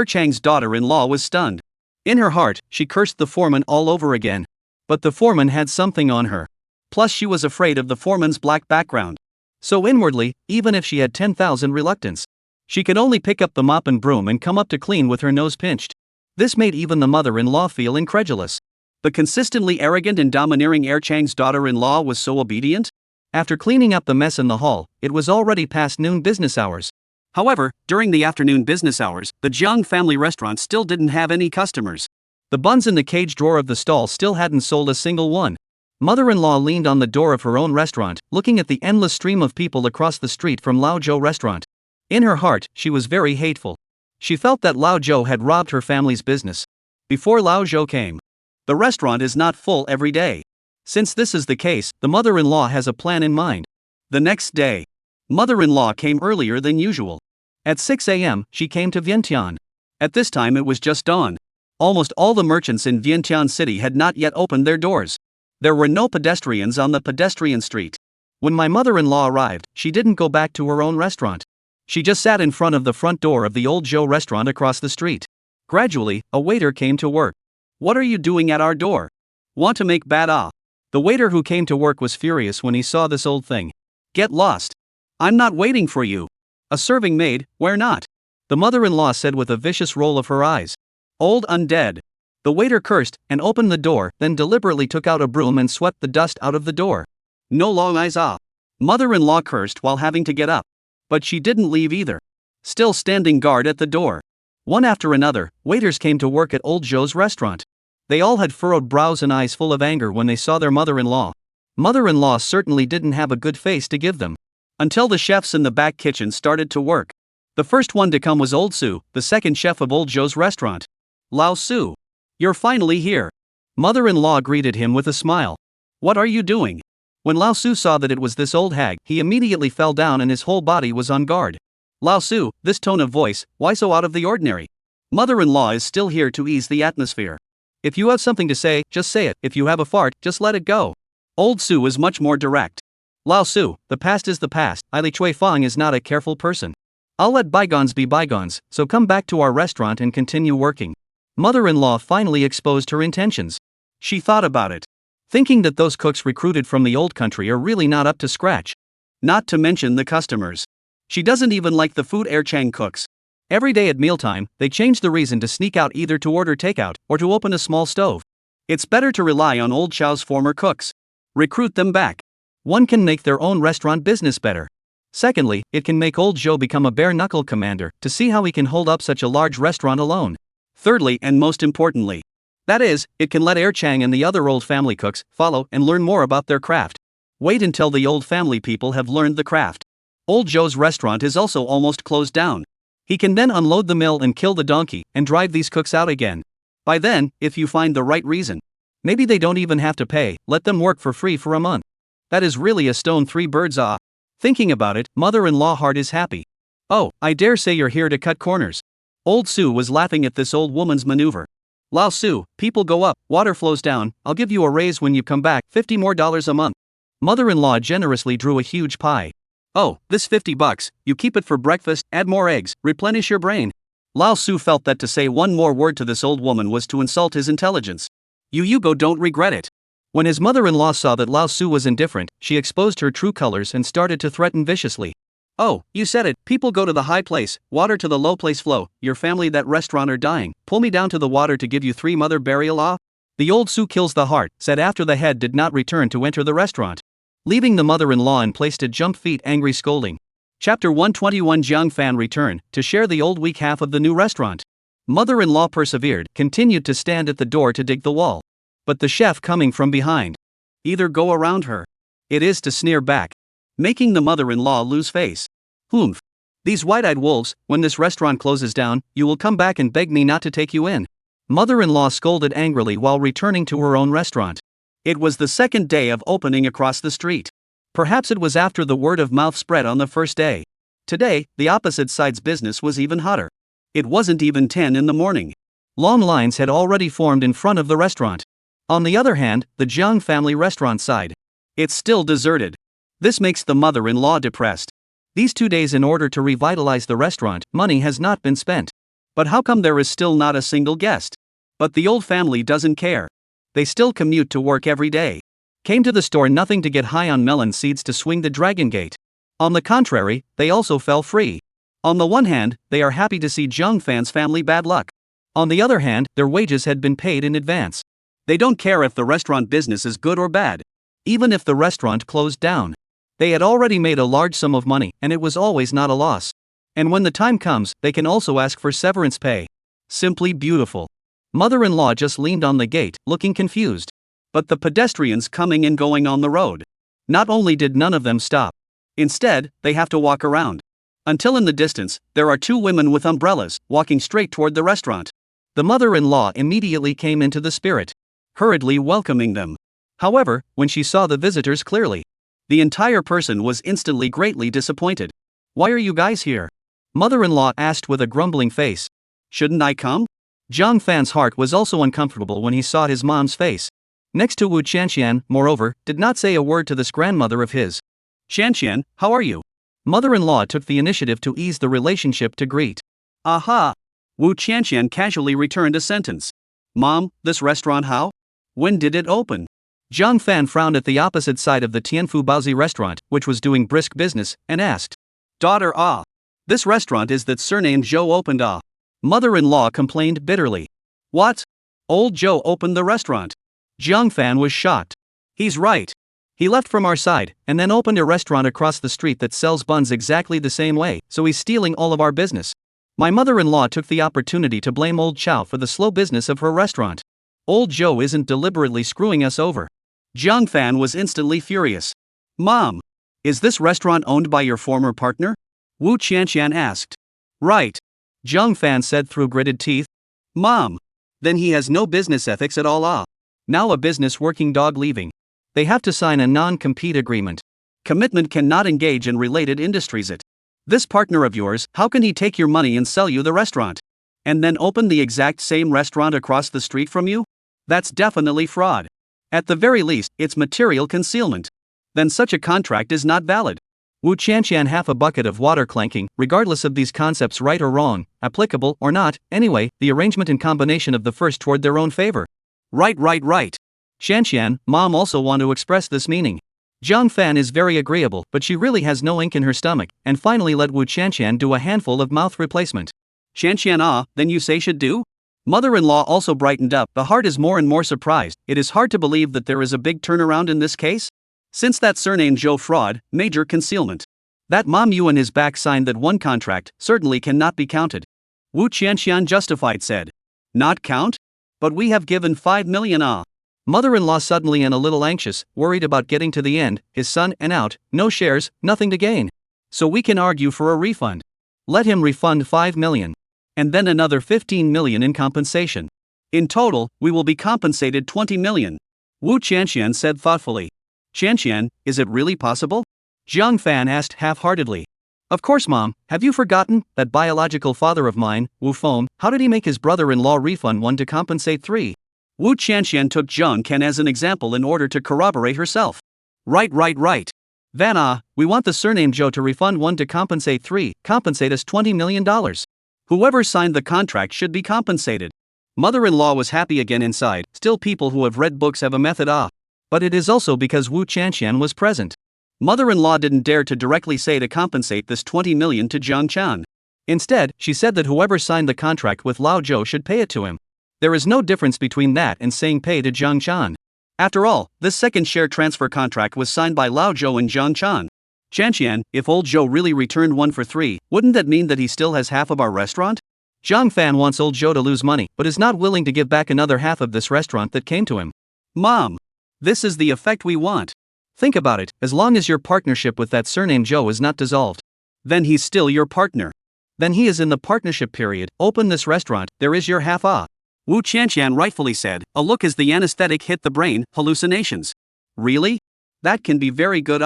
Chang's daughter-in-law was stunned. In her heart, she cursed the foreman all over again. But the foreman had something on her. Plus she was afraid of the foreman's black background. So inwardly, even if she had 10,000 reluctance, she could only pick up the mop and broom and come up to clean with her nose pinched. This made even the mother-in-law feel incredulous. The consistently arrogant and domineering Chang's daughter-in-law was so obedient? After cleaning up the mess in the hall, it was already past noon business hours. However, during the afternoon business hours, the Jiang family restaurant still didn't have any customers. The buns in the cage drawer of the stall still hadn't sold a single one. Mother-in-law leaned on the door of her own restaurant, looking at the endless stream of people across the street from Lao Zhou restaurant. In her heart, she was very hateful. She felt that Lao Zhou had robbed her family's business. Before Lao Zhou came, the restaurant is not full every day. Since this is the case, the mother-in-law has a plan in mind. The next day, mother-in-law came earlier than usual. At 6 a.m., she came to Vientiane. At this time it was just dawn. Almost all the merchants in Vientiane City had not yet opened their doors. There were no pedestrians on the pedestrian street. When my mother-in-law arrived, she didn't go back to her own restaurant. She just sat in front of the front door of the old Zhou restaurant across the street. Gradually, a waiter came to work. "What are you doing at our door? Want to make bad ah?" The waiter who came to work was furious when he saw this old thing. "Get lost. I'm not waiting for you. A serving maid, where not?" the mother-in-law said with a vicious roll of her eyes. "Old undead." The waiter cursed and opened the door, then deliberately took out a broom and swept the dust out of the door. "No long eyes ah." Mother-in-law cursed while having to get up. But she didn't leave either. Still standing guard at the door. One after another, waiters came to work at old Zhou's restaurant. They all had furrowed brows and eyes full of anger when they saw their mother-in-law. Mother-in-law certainly didn't have a good face to give them. Until the chefs in the back kitchen started to work. The first one to come was Old Su, the second chef of old Zhou's restaurant. "Lao Su, you're finally here." Mother-in-law greeted him with a smile. "What are you doing?" When Lao Su saw that it was this old hag, he immediately fell down and his whole body was on guard. "Lao Su, this tone of voice, why so out of the ordinary? Mother-in-law is still here to ease the atmosphere. If you have something to say, just say it. If you have a fart, just let it go." Old Su is much more direct. "Lao Su, the past is the past. Li Chui Fang is not a careful person. I'll let bygones be bygones, so come back to our restaurant and continue working." Mother-in-law finally exposed her intentions. She thought about it, thinking that those cooks recruited from the old country are really not up to scratch. Not to mention the customers. She doesn't even like the food Erchang cooks. Every day at mealtime, they change the reason to sneak out either to order takeout or to open a small stove. It's better to rely on old Chow's former cooks. Recruit them back. One can make their own restaurant business better. Secondly, it can make old Zhou become a bare-knuckle commander to see how he can hold up such a large restaurant alone. Thirdly, and most importantly, that is, it can let Erchang and the other old family cooks follow and learn more about their craft. Wait until the old family people have learned the craft. Old Zhou's restaurant is also almost closed down. He can then unload the mill and kill the donkey and drive these cooks out again. By then, if you find the right reason, maybe they don't even have to pay, let them work for free for a month. That is really a stone three birds ah. Thinking about it, mother-in-law heart is happy. "Oh, I dare say you're here to cut corners." Old Su was laughing at this old woman's maneuver. "Lao Su, people go up, water flows down, I'll give you a raise when you come back, $50 more a month." Mother-in-law generously drew a huge pie. "Oh, this $50, you keep it for breakfast, add more eggs, replenish your brain." Lao Su felt that to say one more word to this old woman was to insult his intelligence. You go don't regret it." When his mother-in-law saw that Lao Su was indifferent, she exposed her true colors and started to threaten viciously. "Oh, you said it, people go to the high place, water to the low place flow, your family that restaurant are dying, pull me down to the water to give you 3 mother burial ah?" The old Su kills the heart, said after the head did not return to enter the restaurant. Leaving the mother-in-law in place to jump feet angry scolding. Chapter 121 Jiang Fan returned to share the old week half of the new restaurant. Mother-in-law persevered, continued to stand at the door to dig the wall. But the chef coming from behind. Either go around her. It is to sneer back. Making the mother-in-law lose face. "Humph. These white-eyed wolves, when this restaurant closes down, you will come back and beg me not to take you in." Mother-in-law scolded angrily while returning to her own restaurant. It was the second day of opening across the street. Perhaps it was after the word of mouth spread on the first day. Today, the opposite side's business was even hotter. It wasn't even 10 in the morning. Long lines had already formed in front of the restaurant. On the other hand, the Jiang family restaurant side. It's still deserted. This makes the mother-in-law depressed. These 2 days in order to revitalize the restaurant, money has not been spent. But how come there is still not a single guest? But the old family doesn't care. They still commute to work every day. Came to the store nothing to get high on melon seeds to swing the Dragon Gate. On the contrary, they also fell free. On the one hand, they are happy to see Jiang Fan's family bad luck. On the other hand, their wages had been paid in advance. They don't care if the restaurant business is good or bad. Even if the restaurant closed down. They had already made a large sum of money, and it was always not a loss. And when the time comes, they can also ask for severance pay. Simply beautiful. Mother-in-law just leaned on the gate, looking confused. But the pedestrians coming and going on the road. Not only did none of them stop. Instead, they have to walk around. Until in the distance, there are two women with umbrellas, walking straight toward the restaurant. The mother-in-law immediately came into the spirit, hurriedly welcoming them. However, when she saw the visitors clearly, the entire person was instantly greatly disappointed. "Why are you guys here?" Mother-in-law asked with a grumbling face. "Shouldn't I come?" Zhang Fan's heart was also uncomfortable when he saw his mom's face. Next to Wu Qianqian, moreover, did not say a word to this grandmother of his. "Qianqian, how are you?" Mother-in-law took the initiative to ease the relationship to greet. "Aha!" Wu Qianqian casually returned a sentence. "Mom, this restaurant how? When did it open?" Zhang Fan frowned at the opposite side of the Tianfu Baozi restaurant, which was doing brisk business, and asked. "Daughter this restaurant is that surnamed Zhou opened Mother-in-law complained bitterly. "What? Old Zhou opened the restaurant?" Zhang Fan was shocked. "He's right. He left from our side, and then opened a restaurant across the street that sells buns exactly the same way, so he's stealing all of our business." My mother-in-law took the opportunity to blame old Chow for the slow business of her restaurant. Old Zhou isn't deliberately screwing us over. Zhang Fan was instantly furious. "Mom, is this restaurant owned by your former partner?" Wu Qianqian asked. "Right," Zhang Fan said through gritted teeth. "Mom, then he has no business ethics at all. Now a business working dog leaving. They have to sign a non-compete agreement. Commitment cannot engage in related industries. This partner of yours, how can he take your money and sell you the restaurant? And then open the exact same restaurant across the street from you? That's definitely fraud. At the very least, it's material concealment. Then such a contract is not valid." Wu Qianqian half a bucket of water clanking, regardless of these concepts right or wrong, applicable or not, anyway, the arrangement and combination of the first toward their own favor. Right. Qianqian, Mom also want to express this meaning. Zhang Fan is very agreeable, but she really has no ink in her stomach, and finally let Wu Qianqian do a handful of mouth replacement. "Qianqian, then you say should do?" Mother-in-law also brightened up. The heart is more and more surprised. It is hard to believe that there is a big turnaround in this case. Since that surname Zhou fraud, major concealment. That Mom Yuan his back signed that one contract, certainly cannot be counted. Wu Qianqian justified said. "Not count? But we have given 5 million Mother-in-law suddenly and a little anxious, worried about getting to the end, his son and out, no shares, nothing to gain. So we can argue for a refund. Let him refund 5 million. And then another 15 million in compensation. In total, we will be compensated 20 million. Wu Qianqian said thoughtfully. "Qianqian, is it really possible?" Zhang Fan asked half-heartedly. "Of course, Mom, have you forgotten that biological father of mine, Wu Feng, how did he make his brother-in-law refund 1 to compensate 3? Wu Qianqian took Zhang Ken as an example in order to corroborate herself. Right. Van we want the surname Zhou to refund 1 to compensate 3, compensate us $20 million. Whoever signed the contract should be compensated." Mother-in-law was happy again inside. Still, people who have read books have a method But it is also because Wu Qianqian was present. Mother-in-law didn't dare to directly say to compensate this 20 million to Zhang Chan. Instead, she said that whoever signed the contract with Lao Zhou should pay it to him. There is no difference between that and saying pay to Zhang Chan. After all, this second share transfer contract was signed by Lao Zhou and Zhang Chan. "Qianqian, if old Zhou really returned 1 for 3, wouldn't that mean that he still has half of our restaurant?" Zhang Fan wants old Zhou to lose money, but is not willing to give back another half of this restaurant that came to him. "Mom, this is the effect we want. Think about it, as long as your partnership with that surname Zhou is not dissolved. Then he's still your partner. Then he is in the partnership period. Open this restaurant, there is your half Wu Qianqian rightfully said, a look as the anesthetic hit the brain, hallucinations. "Really? That can be very good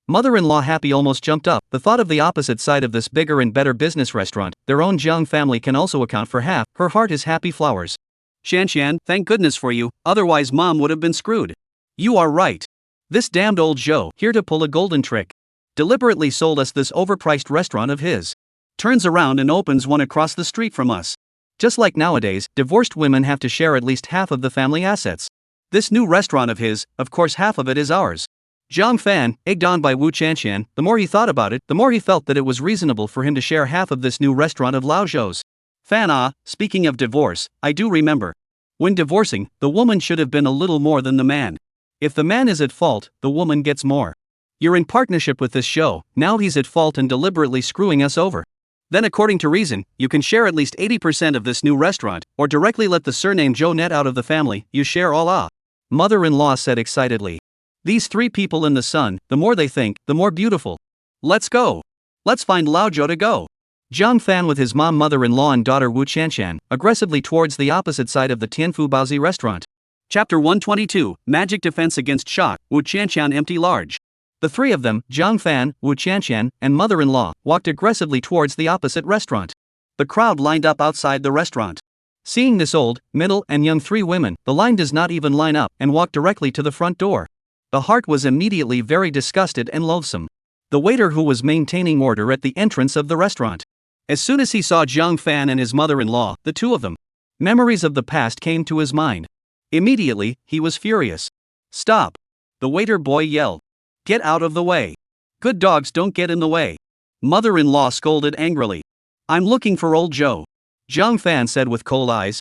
Mother-in-law happy almost jumped up. The thought of the opposite side of this bigger and better business restaurant, their own Zhang family can also account for half. Her heart is happy flowers. "Qianqian, thank goodness for you, otherwise Mom would have been screwed. You are right. This damned old Zhou, here to pull a golden trick. Deliberately sold us this overpriced restaurant of his. Turns around and opens one across the street from us. Just like nowadays, divorced women have to share at least half of the family assets. This new restaurant of his, of course half of it is ours." Zhang Fan, egged on by Wu Qianqian, the more he thought about it, the more he felt that it was reasonable for him to share half of this new restaurant of Lao Zhou's. "Fan speaking of divorce, I do remember. When divorcing, the woman should have been a little more than the man. If the man is at fault, the woman gets more. You're in partnership with this show, now he's at fault and deliberately screwing us over. Then according to reason, you can share at least 80% of this new restaurant, or directly let the surname Joe net out of the family, you share all Mother-in-law said excitedly. These three people in the sun, the more they think, the more beautiful. Let's go. Let's find Lao Zhou to go. Zhang Fan with his mom, mother-in-law and daughter Wu Qianshan, aggressively towards the opposite side of the Tianfu Baozi restaurant. Chapter 122, Magic Defense Against Shock, Wu Qianshan empty large. The three of them, Zhang Fan, Wu Qianshan, and mother-in-law, walked aggressively towards the opposite restaurant. The crowd lined up outside the restaurant. Seeing this old, middle, and young three women, the line does not even line up and walk directly to the front door. The heart was immediately very disgusted and loathsome. The waiter who was maintaining order at the entrance of the restaurant. As soon as he saw Zhang Fan and his mother-in-law, the two of them, memories of the past came to his mind. Immediately, he was furious. Stop! The waiter boy yelled. Get out of the way. Good dogs don't get in the way. Mother-in-law scolded angrily. I'm looking for old Joe. Zhang Fan said with cold eyes.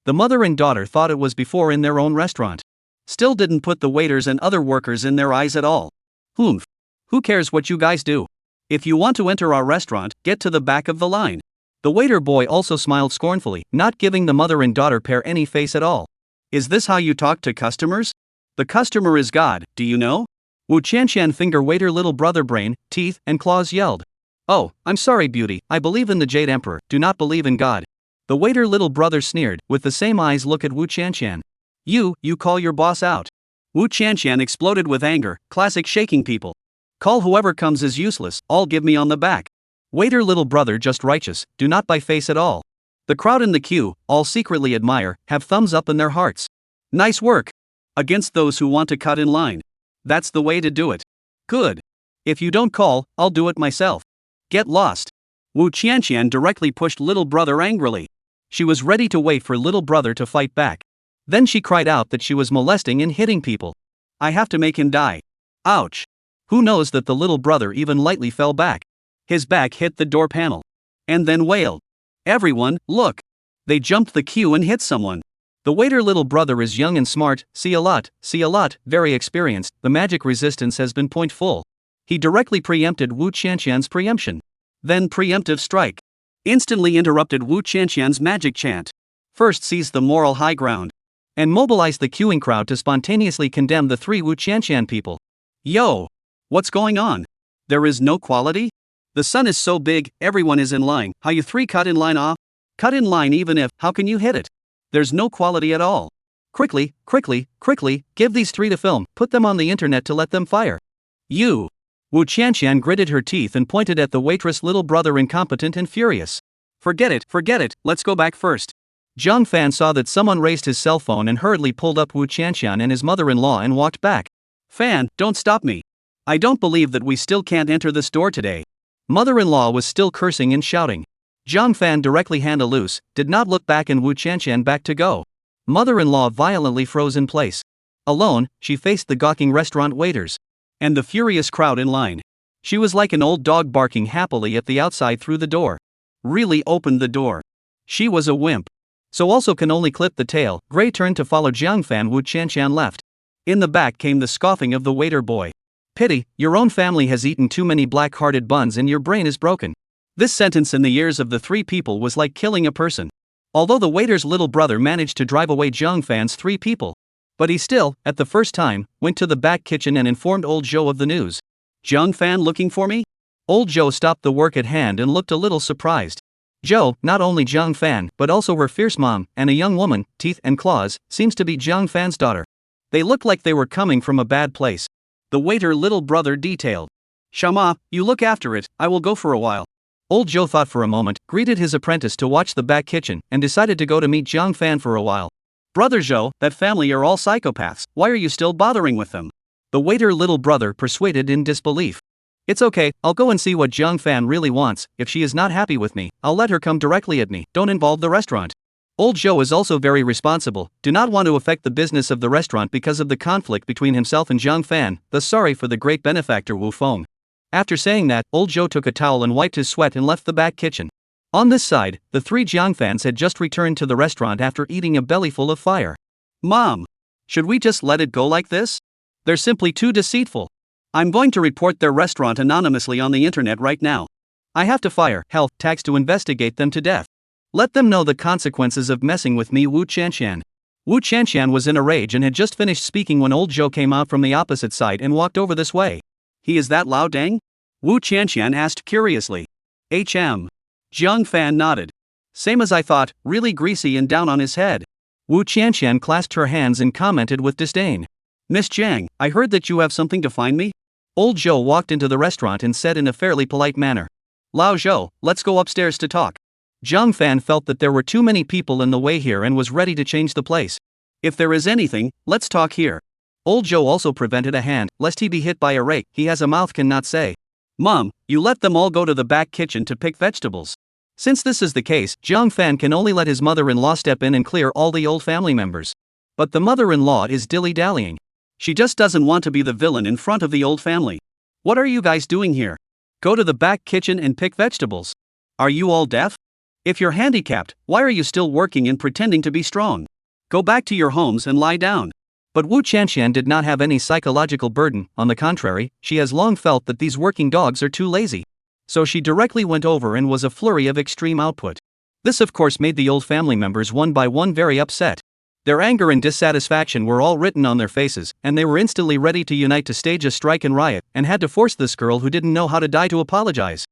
The mother and daughter thought it was before in their own restaurant. Still didn't put the waiters and other workers in their eyes at all. Who cares what you guys do? If you want to enter our restaurant, get to the back of the line. The waiter boy also smiled scornfully, not giving the mother and daughter pair any face at all. Is this how you talk to customers? The customer is God, do you know? Wu Qianshan finger waiter little brother brain, teeth, and claws yelled. Oh, I'm sorry beauty, I believe in the Jade Emperor, do not believe in God. The waiter little brother sneered, with the same eyes look at Wu Qianshan. You call your boss out. Wu Qianshan exploded with anger, classic shaking people. Call whoever comes is useless, all give me on the back. Waiter little brother just righteous, do not by face at all. The crowd in the queue, all secretly admire, have thumbs up in their hearts. Nice work. Against those who want to cut in line. That's the way to do it. Good. If you don't call, I'll do it myself. Get lost. Wu Qianshan directly pushed little brother angrily. She was ready to wait for little brother to fight back. Then she cried out that she was molesting and hitting people. I have to make him die. Ouch. Who knows that the little brother even lightly fell back. His back hit the door panel. And then wailed. Everyone, look. They jumped the queue and hit someone. The waiter little brother is young and smart, see a lot, very experienced, the magic resistance has been point full. He directly preempted Wu Qianshan's preemption. Then preemptive strike. Instantly interrupted Wu Qianshan's magic chant. First seized the moral high ground. And mobilized the queuing crowd to spontaneously condemn the three Wu Qianshan people. Yo! What's going on? There is no quality? The sun is so big, everyone is in line, how you three cut in line off? Cut in line even if, how can you hit it? There's no quality at all. Quickly, give these three to film, put them on the internet to let them fire. You! Wu Qianshan gritted her teeth and pointed at the waitress little brother incompetent and furious. Forget it, let's go back first. Zhang Fan saw that someone raised his cell phone and hurriedly pulled up Wu Qianshan and his mother-in-law and walked back. Fan, don't stop me. I don't believe that we still can't enter this door today. Mother-in-law was still cursing and shouting. Zhang Fan directly hand loose, did not look back and Wu Qianshan back to go. Mother-in-law violently froze in place. Alone, she faced the gawking restaurant waiters. And the furious crowd in line. She was like an old dog barking happily at the outside through the door. Really opened the door. She was a wimp. So also can only clip the tail. Gray turned to follow Zhang Fan. Wu Qianshan left. In the back came the scoffing of the waiter boy. Pity, your own family has eaten too many black-hearted buns and your brain is broken. This sentence in the ears of the three people was like killing a person. Although the waiter's little brother managed to drive away Zhang Fan's three people. But he still, at the first time, went to the back kitchen and informed old Joe of the news. Zhang Fan looking for me? Old Joe stopped the work at hand and looked a little surprised. Joe, not only Zhang Fan, but also her fierce mom, and a young woman, teeth and claws, seems to be Zhang Fan's daughter. They looked like they were coming from a bad place. The waiter little brother detailed. Shama, you look after it, I will go for a while. Old Joe thought for a moment, greeted his apprentice to watch the back kitchen, and decided to go to meet Zhang Fan for a while. Brother Joe, that family are all psychopaths, why are you still bothering with them? The waiter little brother persuaded in disbelief. It's okay, I'll go and see what Zhang Fan really wants, if she is not happy with me, I'll let her come directly at me, don't involve the restaurant. Old Joe is also very responsible, do not want to affect the business of the restaurant because of the conflict between himself and Zhang Fan, thus sorry for the great benefactor Wu Feng. After saying that, Old Joe took a towel and wiped his sweat and left the back kitchen. On this side, the three Zhang Fans had just returned to the restaurant after eating a bellyful of fire. Mom! Should we just let it go like this? They're simply too deceitful. I'm going to report their restaurant anonymously on the internet right now. I have to fire health tags to investigate them to death. Let them know the consequences of messing with me, Wu Chanshan. Wu Chanshan was in a rage and had just finished speaking when old Joe came out from the opposite side and walked over this way. He is that Lao Dang? Wu Chanshan asked curiously. Jiang Fan nodded. Same as I thought, really greasy and down on his head. Wu Chanshan clasped her hands and commented with disdain. Miss Jiang, I heard that you have something to find me? Old Joe walked into the restaurant and said in a fairly polite manner. Lao Zhou, let's go upstairs to talk. Jiang Fan felt that there were too many people in the way here and was ready to change the place. If there is anything, let's talk here. Old Joe also prevented a hand, lest he be hit by a rake. He has a mouth cannot say. Mom, you let them all go to the back kitchen to pick vegetables. Since this is the case, Jiang Fan can only let his mother-in-law step in and clear all the old family members. But the mother-in-law is dilly-dallying. She just doesn't want to be the villain in front of the old family. What are you guys doing here? Go to the back kitchen and pick vegetables. Are you all deaf? If you're handicapped, why are you still working and pretending to be strong? Go back to your homes and lie down. But Wu Chanshan did not have any psychological burden. On the contrary, she has long felt that these working dogs are too lazy. So she directly went over and was a flurry of extreme output. This of course made the old family members one by one very upset. Their anger and dissatisfaction were all written on their faces, and they were instantly ready to unite to stage a strike and riot, and had to force this girl who didn't know how to die to apologize.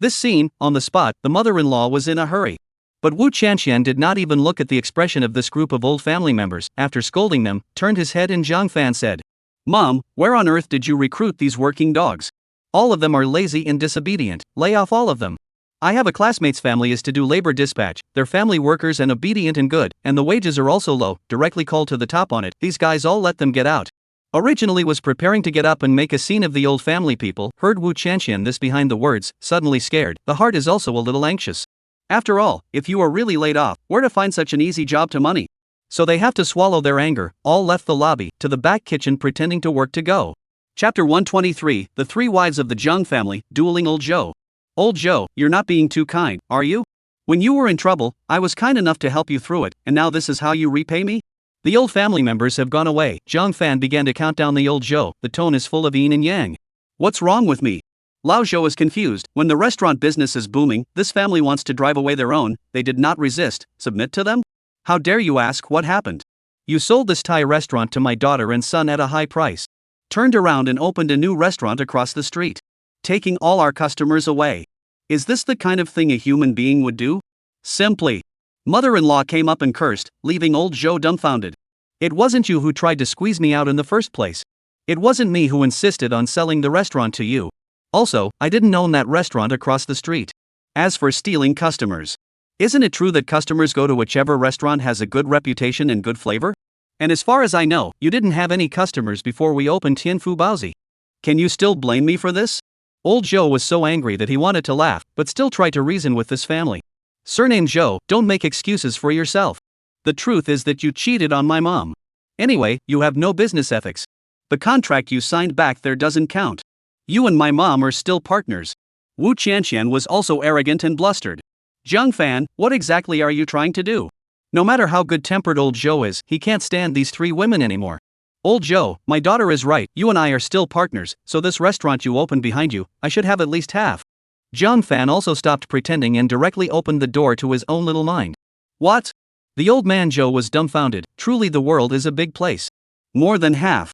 This scene, on the spot, the mother-in-law was in a hurry. But Wu Chanshan did not even look at the expression of this group of old family members. After scolding them, turned his head and Jiang Fan said, Mom, where on earth did you recruit these working dogs? All of them are lazy and disobedient, lay off all of them. I have a classmate's family is to do labor dispatch, they're family workers and obedient and good, and the wages are also low, directly called to the top on it, these guys all let them get out. Originally was preparing to get up and make a scene of the old family people, heard Wu Chanshan this behind the words, suddenly scared, the heart is also a little anxious. After all, if you are really laid off, where to find such an easy job to money? So they have to swallow their anger, all left the lobby, to the back kitchen pretending to work to go. Chapter 123, The Three Wives of the Jiang Family, Dueling Old Joe. Old Joe, you're not being too kind, are you? When you were in trouble, I was kind enough to help you through it, and now this is how you repay me? The old family members have gone away. Jiang Fan began to count down the old Joe, the tone is full of yin and yang. What's wrong with me? Lao Zhou is confused. When the restaurant business is booming, this family wants to drive away their own, they did not resist, submit to them? How dare you ask what happened? You sold this Thai restaurant to my daughter and son at a high price. Turned around and opened a new restaurant across the street. Taking all our customers away. Is this the kind of thing a human being would do? Simply. Mother-in-law came up and cursed, leaving old Joe dumbfounded. It wasn't you who tried to squeeze me out in the first place. It wasn't me who insisted on selling the restaurant to you. Also, I didn't own that restaurant across the street. As for stealing customers, isn't it true that customers go to whichever restaurant has a good reputation and good flavor? And as far as I know, you didn't have any customers before we opened Tianfu Baozi. Can you still blame me for this? Old Joe was so angry that he wanted to laugh, but still tried to reason with this family. Surname Joe, don't make excuses for yourself. The truth is that you cheated on my mom. Anyway, you have no business ethics. The contract you signed back there doesn't count. You and my mom are still partners. Wu Chanshan was also arrogant and blustered. Jiang Fan, what exactly are you trying to do? No matter how good-tempered old Joe is, he can't stand these three women anymore. Old Joe, my daughter is right, you and I are still partners, so this restaurant you opened behind you, I should have at least half. Jiang Fan also stopped pretending and directly opened the door to his own little mind. What? The old man Joe was dumbfounded. Truly the world is a big place. More than half.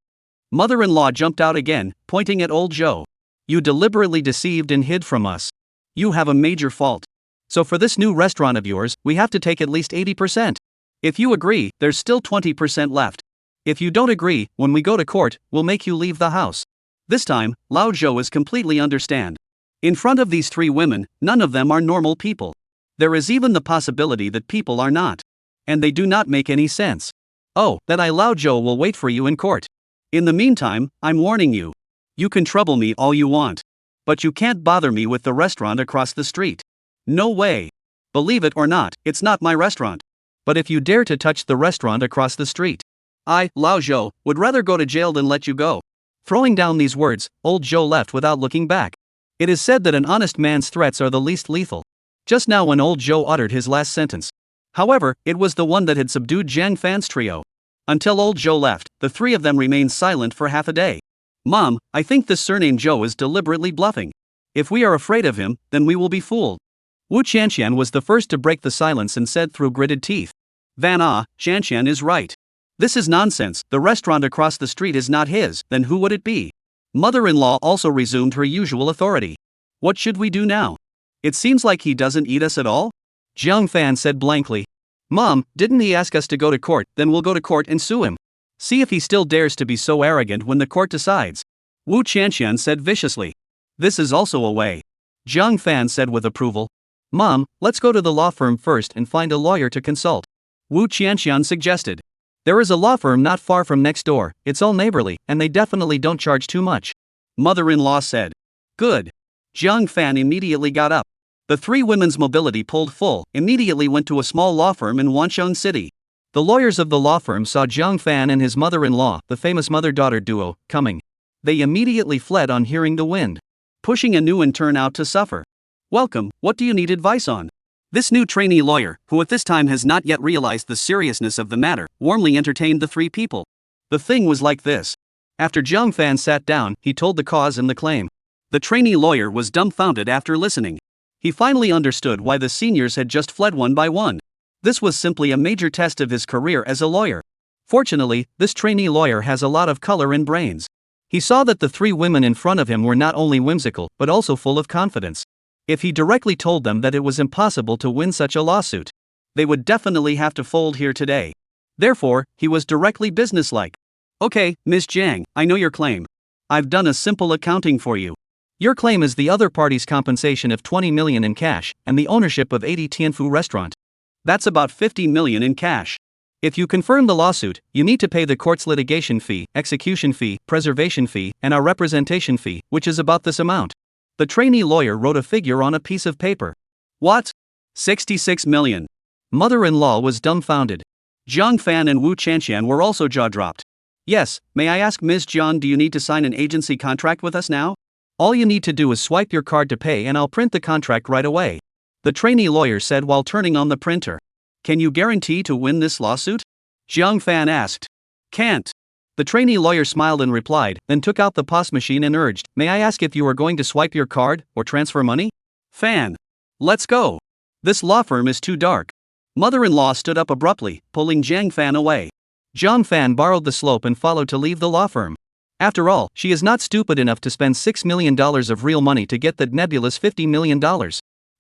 Mother-in-law jumped out again, pointing at old Joe. You deliberately deceived and hid from us. You have a major fault. So for this new restaurant of yours, we have to take at least 80%. If you agree, there's still 20% left. If you don't agree, when we go to court, we'll make you leave the house. This time, Lao Zhou is completely understand. In front of these three women, none of them are normal people. There is even the possibility that people are not. And they do not make any sense. Oh, then Lao Zhou will wait for you in court. In the meantime, I'm warning you. You can trouble me all you want. But you can't bother me with the restaurant across the street. No way. Believe it or not, it's not my restaurant. But if you dare to touch the restaurant across the street, I, Lao Zhou, would rather go to jail than let you go. Throwing down these words, old Joe left without looking back. It is said that an honest man's threats are the least lethal. Just now when old Joe uttered his last sentence. However, it was the one that had subdued Jiang Fan's trio. Until old Joe left, the three of them remained silent for half a day. Mom, I think this surname Joe is deliberately bluffing. If we are afraid of him, then we will be fooled. Wu Qianqian was the first to break the silence and said through gritted teeth. Qianqian is right. This is nonsense, the restaurant across the street is not his, then who would it be? Mother-in-law also resumed her usual authority. What should we do now? It seems like he doesn't eat us at all? Jiang Fan said blankly. Mom, didn't he ask us to go to court? Then we'll go to court and sue him. See if he still dares to be so arrogant when the court decides. Wu Qianqian said viciously. This is also a way. Jiang Fan said with approval. Mom, let's go to the law firm first and find a lawyer to consult. Wu Qianqian suggested. There is a law firm not far from next door, it's all neighborly, and they definitely don't charge too much. Mother-in-law said. Good. Jiang Fan immediately got up. The three women's mobility pulled full, immediately went to a small law firm in Wansheng City. The lawyers of the law firm saw Jiang Fan and his mother-in-law, the famous mother-daughter duo, coming. They immediately fled on hearing the wind. Pushing a new intern out to suffer. Welcome, what do you need advice on? This new trainee lawyer, who at this time has not yet realized the seriousness of the matter, warmly entertained the three people. The thing was like this. After Jiang Fan sat down, he told the cause and the claim. The trainee lawyer was dumbfounded after listening. He finally understood why the seniors had just fled one by one. This was simply a major test of his career as a lawyer. Fortunately, this trainee lawyer has a lot of color and brains. He saw that the three women in front of him were not only whimsical, but also full of confidence. If he directly told them that it was impossible to win such a lawsuit, they would definitely have to fold here today. Therefore, he was directly businesslike. Okay, Ms. Jiang, I know your claim. I've done a simple accounting for you. Your claim is the other party's compensation of 20 million in cash, and the ownership of 80 Tianfu restaurant. That's about 50 million in cash. If you confirm the lawsuit, you need to pay the court's litigation fee, execution fee, preservation fee, and our representation fee, which is about this amount. The trainee lawyer wrote a figure on a piece of paper. What? 66 million. Mother-in-law was dumbfounded. Jiang Fan and Wu Qianqian were also jaw-dropped. Yes, may I ask Ms. Jiang, do you need to sign an agency contract with us now? All you need to do is swipe your card to pay and I'll print the contract right away. The trainee lawyer said while turning on the printer. Can you guarantee to win this lawsuit? Jiang Fan asked. Can't. The trainee lawyer smiled and replied, then took out the POS machine and urged, may I ask if you are going to swipe your card, or transfer money? Fan. Let's go. This law firm is too dark. Mother-in-law stood up abruptly, pulling Jiang Fan away. Jiang Fan borrowed the slope and followed to leave the law firm. After all, she is not stupid enough to spend $6 million of real money to get that nebulous $50 million.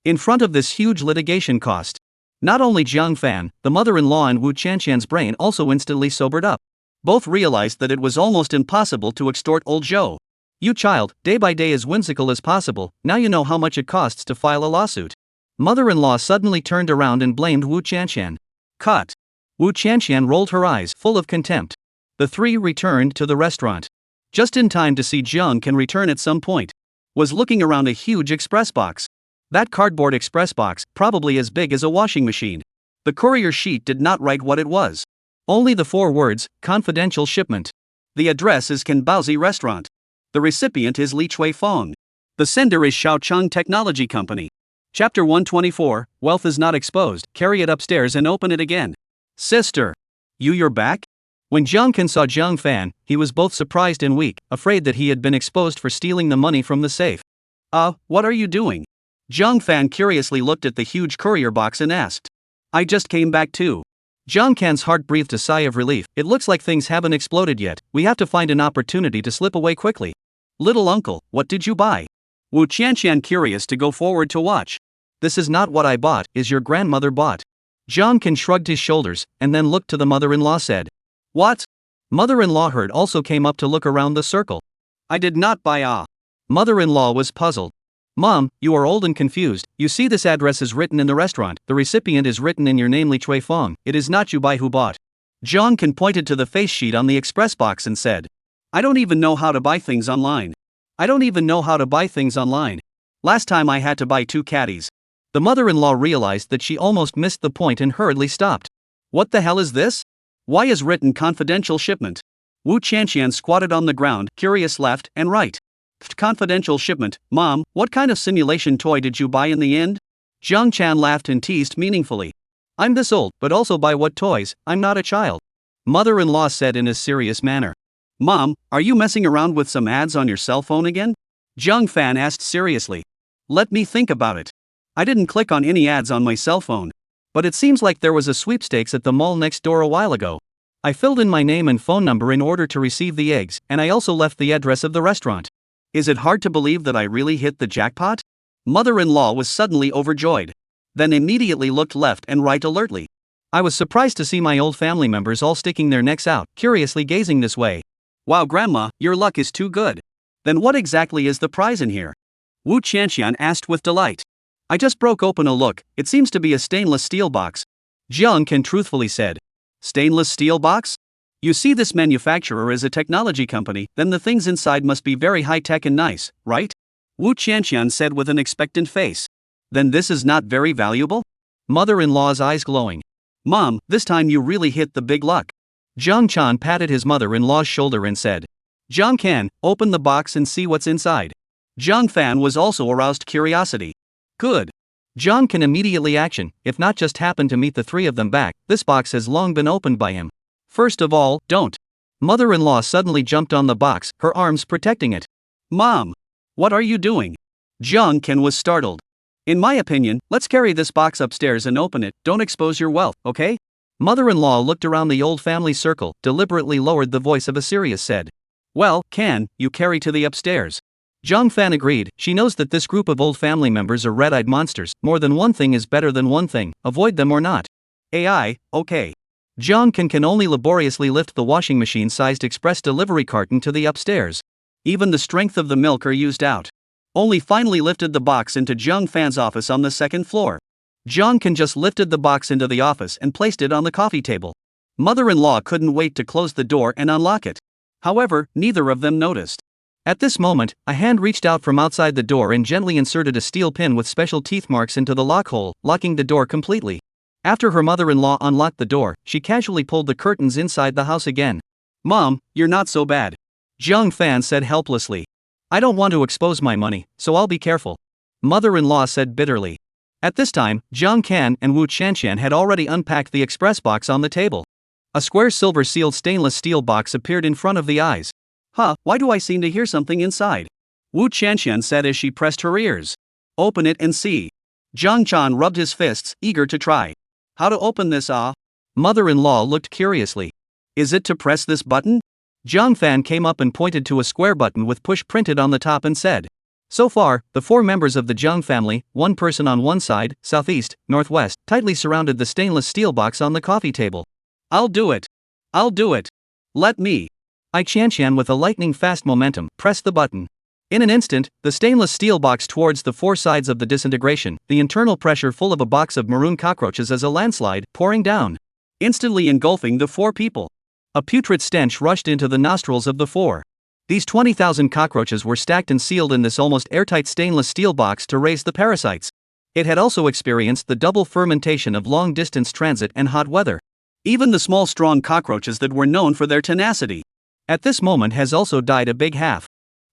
In front of this huge litigation cost. Not only Jiang Fan, the mother-in-law and Wu Qianqian's brain also instantly sobered up. Both realized that it was almost impossible to extort old Zhou. You child, day by day as whimsical as possible, now you know how much it costs to file a lawsuit. Mother-in-law suddenly turned around and blamed Wu Qianqian. Cut. Wu Qianqian rolled her eyes, full of contempt. The three returned to the restaurant. Just in time to see Jiang can return at some point. Was looking around a huge express box. That cardboard express box, probably as big as a washing machine. The courier sheet did not write what it was. Only the 4 words, confidential shipment. The address is Kanbaozi Restaurant. The recipient is Li Chui Fong. The sender is Shaocheng Technology Company. Chapter 124, Wealth is not exposed, carry it upstairs and open it again. Sister. You're back? When Jiang Kan saw Jiang Fan, he was both surprised and weak, afraid that he had been exposed for stealing the money from the safe. What are you doing? Jiang Fan curiously looked at the huge courier box and asked. I just came back too. Jiang Kan's heart breathed a sigh of relief. It looks like things haven't exploded yet, we have to find an opportunity to slip away quickly. Little uncle, what did you buy? Wu Qianqian curious to go forward to watch. This is not what I bought, is your grandmother bought. Jiang Kan shrugged his shoulders, and then looked to the mother-in-law said. What? Mother-in-law heard also came up to look around the circle. I did not buy Mother-in-law was puzzled. Mom, you are old and confused, you see this address is written in the restaurant, the recipient is written in your name Li Chui Fong, it is not you buy who bought. Jiang Kan pointed to the face sheet on the express box and said. I don't even know how to buy things online. Last time I had to buy 2 caddies. The mother-in-law realized that she almost missed the point and hurriedly stopped. What the hell is this? Why is written confidential shipment? Wu Qianqian squatted on the ground, curious left and right. Confidential shipment, Mom, what kind of simulation toy did you buy in the end? Jiang Chan laughed and teased meaningfully. I'm this old, but also buy what toys, I'm not a child. Mother-in-law said in a serious manner. Mom, are you messing around with some ads on your cell phone again? Jung Fan asked seriously. Let me think about it. I didn't click on any ads on my cell phone. But it seems like there was a sweepstakes at the mall next door a while ago. I filled in my name and phone number in order to receive the eggs, and I also left the address of the restaurant. Is it hard to believe that I really hit the jackpot? Mother-in-law was suddenly overjoyed. Then immediately looked left and right alertly. I was surprised to see my old family members all sticking their necks out, curiously gazing this way. Wow, Grandma, your luck is too good. Then what exactly is the prize in here? Wu Qianqian asked with delight. I just broke open a look, it seems to be a stainless steel box. Jiang Kan truthfully said. Stainless steel box? You see, this manufacturer is a technology company, then the things inside must be very high-tech and nice, right? Wu Qianqian said with an expectant face. Then this is not very valuable? Mother-in-law's eyes glowing. Mom, this time you really hit the big luck. Jiang Chan patted his mother-in-law's shoulder and said. Jiang Kan, open the box and see what's inside. Jiang Fan was also aroused curiosity. Good. Jiang Kan immediately action, if not just happened to meet the three of them back, this box has long been opened by him. First of all, don't. Mother-in-law suddenly jumped on the box, her arms protecting it. Mom! What are you doing? Jiang Kan was startled. In my opinion, let's carry this box upstairs and open it, don't expose your wealth, okay? Mother-in-law looked around the old family circle, deliberately lowered the voice of a serious said. Well, can you carry to the upstairs? Zhang Fan agreed, she knows that this group of old family members are red-eyed monsters, more than one thing is better than one thing, avoid them or not. AI, okay. Jiang can only laboriously lift the washing machine-sized express delivery carton to the upstairs. Even the strength of the milk are used out. Only finally lifted the box into Zhang Fan's office on the second floor. Jiang Kan just lifted the box into the office and placed it on the coffee table. Mother-in-law couldn't wait to close the door and unlock it. However, neither of them noticed. At this moment, a hand reached out from outside the door and gently inserted a steel pin with special teeth marks into the lock hole, locking the door completely. After her mother-in-law unlocked the door, she casually pulled the curtains inside the house again. Mom, you're not so bad. Jiang Fan said helplessly. I don't want to expose my money, so I'll be careful. Mother-in-law said bitterly. At this time, Jiang Kan and Wu Qianqian had already unpacked the express box on the table. A square silver-sealed stainless steel box appeared in front of the eyes. Why do I seem to hear something inside? Wu Qianqian said as she pressed her ears. Open it and see. Jiang Chan rubbed his fists, eager to try. How to open this, Mother-in-law looked curiously. Is it to press this button? Jiang Fan came up and pointed to a square button with push printed on the top and said. So far, the four members of the Jiang family, one person on one side, southeast, northwest, tightly surrounded the stainless steel box on the coffee table. I'll do it. I'll do it. Let me. I Qianqian with a lightning-fast momentum, pressed the button. In an instant, the stainless steel box towards the four sides of the disintegration, the internal pressure full of a box of maroon cockroaches as a landslide, pouring down. Instantly engulfing the four people. A putrid stench rushed into the nostrils of the four. These 20,000 cockroaches were stacked and sealed in this almost airtight stainless steel box to raise the parasites. It had also experienced the double fermentation of long-distance transit and hot weather. Even the small strong cockroaches that were known for their tenacity, at this moment has also died a big half.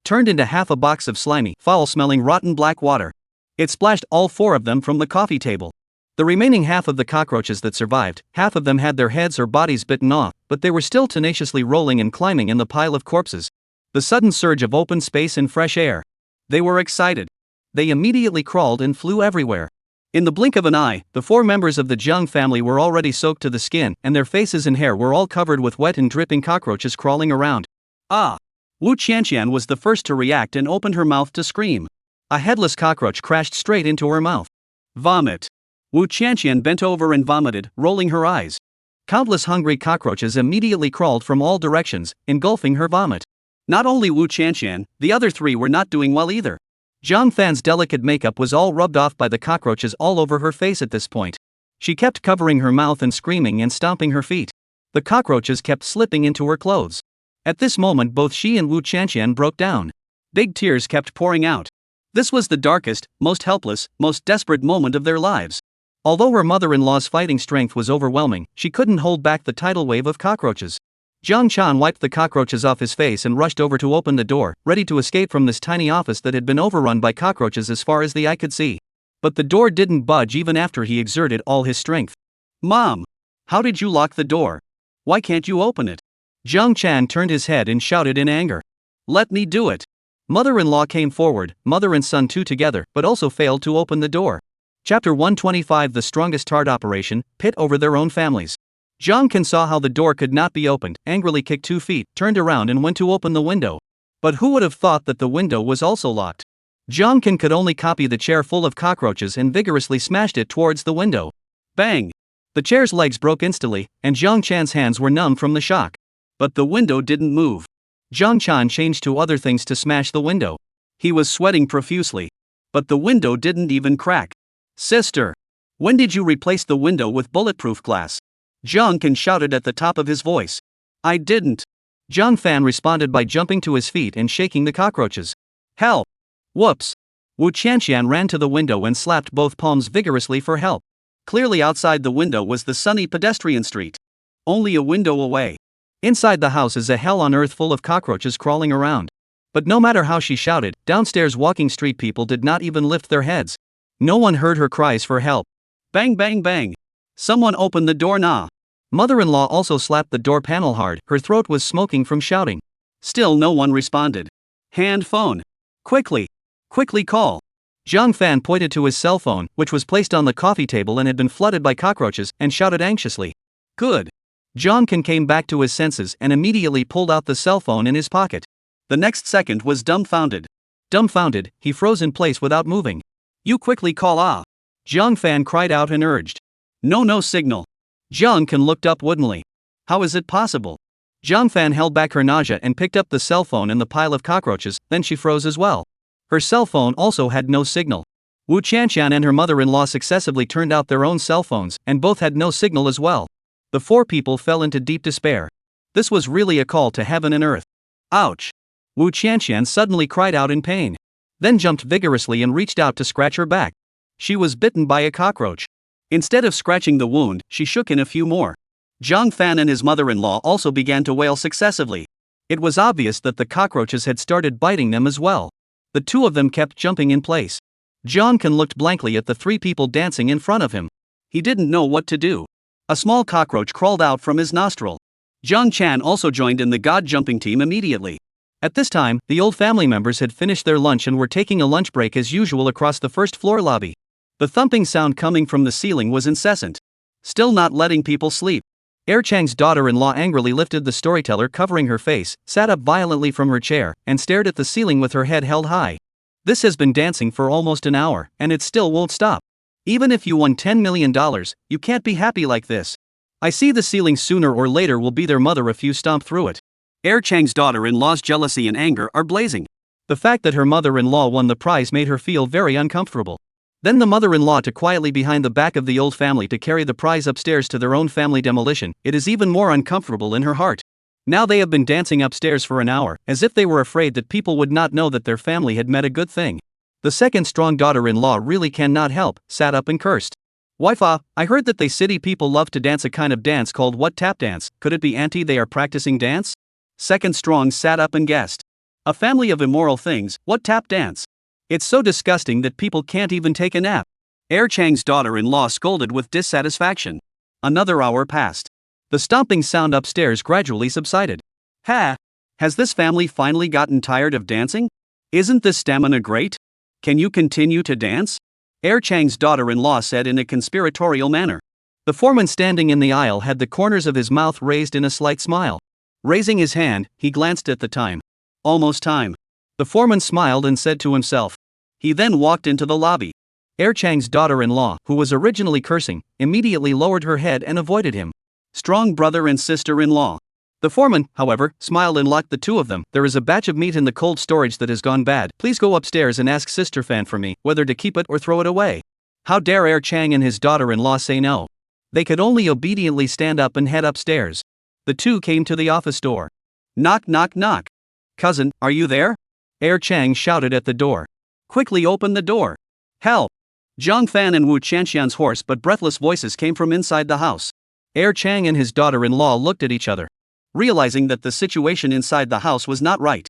Turned into half a box of slimy, foul-smelling rotten black water. It splashed all four of them from the coffee table. The remaining half of the cockroaches that survived, half of them had their heads or bodies bitten off, but they were still tenaciously rolling and climbing in the pile of corpses. The sudden surge of open space and fresh air. They were excited. They immediately crawled and flew everywhere. In the blink of an eye, the four members of the Jiang family were already soaked to the skin, and their faces and hair were all covered with wet and dripping cockroaches crawling around. Wu Qianqian was the first to react and opened her mouth to scream. A headless cockroach crashed straight into her mouth. Vomit. Wu Qianqian bent over and vomited, rolling her eyes. Countless hungry cockroaches immediately crawled from all directions, engulfing her vomit. Not only Wu Qianqian, the other three were not doing well either. Jiang Fan's delicate makeup was all rubbed off by the cockroaches all over her face at this point. She kept covering her mouth and screaming and stomping her feet. The cockroaches kept slipping into her clothes. At this moment both she and Wu Qianqian broke down. Big tears kept pouring out. This was the darkest, most helpless, most desperate moment of their lives. Although her mother-in-law's fighting strength was overwhelming, she couldn't hold back the tidal wave of cockroaches. Jiang Chan wiped the cockroaches off his face and rushed over to open the door, ready to escape from this tiny office that had been overrun by cockroaches as far as the eye could see. But the door didn't budge even after he exerted all his strength. Mom! How did you lock the door? Why can't you open it? Jiang Chan turned his head and shouted in anger. Let me do it. Mother-in-law came forward, mother and son two together, but also failed to open the door. Chapter 125 The Strongest Heart Operation, Pit Over Their Own Families. Jiang Kan saw how the door could not be opened, angrily kicked 2 feet, turned around and went to open the window. But who would have thought that the window was also locked? Jiang Kan could only copy the chair full of cockroaches and vigorously smashed it towards the window. Bang! The chair's legs broke instantly, and Jiang Chan's hands were numb from the shock. But the window didn't move. Jiang Chan changed to other things to smash the window. He was sweating profusely. But the window didn't even crack. Sister! When did you replace the window with bulletproof glass? Jiang Kan shouted at the top of his voice. I didn't. Jiang Fan responded by jumping to his feet and shaking the cockroaches. Help! Whoops! Wu Qianxian ran to the window and slapped both palms vigorously for help. Clearly outside the window was the sunny pedestrian street. Only a window away. Inside the house is a hell on earth full of cockroaches crawling around. But no matter how she shouted, downstairs walking street people did not even lift their heads. No one heard her cries for help. Bang bang bang! Someone open the door now! Mother-in-law also slapped the door panel hard, her throat was smoking from shouting. Still no one responded. Hand phone. Quickly! Quickly call! Jiang Fan pointed to his cell phone, which was placed on the coffee table and had been flooded by cockroaches, and shouted anxiously. Good! Jiang Kan came back to his senses and immediately pulled out the cell phone in his pocket. The next second was dumbfounded. Dumbfounded, he froze in place without moving. You quickly call ah! Jiang Fan cried out and urged. No signal. Jiang Kan looked up woodenly. How is it possible? Jiang Fan held back her nausea and picked up the cell phone in the pile of cockroaches, then she froze as well. Her cell phone also had no signal. Wu Qianxian and her mother-in-law successively turned out their own cell phones, and both had no signal as well. The 4 people fell into deep despair. This was really a call to heaven and earth. Ouch! Wu Qianxian suddenly cried out in pain. Then jumped vigorously and reached out to scratch her back. She was bitten by a cockroach. Instead of scratching the wound, she shook in a few more. Jiang Fan and his mother-in-law also began to wail successively. It was obvious that the cockroaches had started biting them as well. The 2 of them kept jumping in place. Jiang Kan looked blankly at the 3 people dancing in front of him. He didn't know what to do. A small cockroach crawled out from his nostril. Jiang Chan also joined in the god-jumping team immediately. At this time, the old family members had finished their lunch and were taking a lunch break as usual across the first-floor lobby. The thumping sound coming from the ceiling was incessant. Still not letting people sleep. Chang's daughter-in-law angrily lifted the storyteller covering her face, sat up violently from her chair, and stared at the ceiling with her head held high. This has been dancing for almost an hour, and it still won't stop. Even if you won $10 million, you can't be happy like this. I see the ceiling sooner or later will be their mother if you stomp through it. Chang's daughter-in-law's jealousy and anger are blazing. The fact that her mother-in-law won the prize made her feel very uncomfortable. Then the mother-in-law took quietly behind the back of the old family to carry the prize upstairs to their own family demolition. It is even more uncomfortable in her heart. Now they have been dancing upstairs for an hour, as if they were afraid that people would not know that their family had met a good thing. The second strong daughter-in-law really cannot help, sat up and cursed. Wifa, I heard that they city people love to dance a kind of dance called what tap dance. Could it be auntie they are practicing dance? Second strong sat up and guessed. A family of immoral things, what tap dance? It's so disgusting that people can't even take a nap. Chang's daughter-in-law scolded with dissatisfaction. Another hour passed. The stomping sound upstairs gradually subsided. Ha! Has this family finally gotten tired of dancing? Isn't this stamina great? Can you continue to dance? Chang's daughter-in-law said in a conspiratorial manner. The foreman standing in the aisle had the corners of his mouth raised in a slight smile. Raising his hand, he glanced at the time. Almost time. The foreman smiled and said to himself. He then walked into the lobby. Chang's daughter-in-law, who was originally cursing, immediately lowered her head and avoided him. Strong brother and sister-in-law. The foreman, however, smiled and locked the 2 of them. There is a batch of meat in the cold storage that has gone bad. Please go upstairs and ask Sister Fan for me, whether to keep it or throw it away. How dare Chang and his daughter-in-law say no? They could only obediently stand up and head upstairs. The 2 came to the office door. Knock knock knock. Cousin, are you there? Chang shouted at the door. Quickly open the door. Help! Jiang Fan and Wu Qianxian's hoarse but breathless voices came from inside the house. Chang and his daughter-in-law looked at each other. Realizing that the situation inside the house was not right,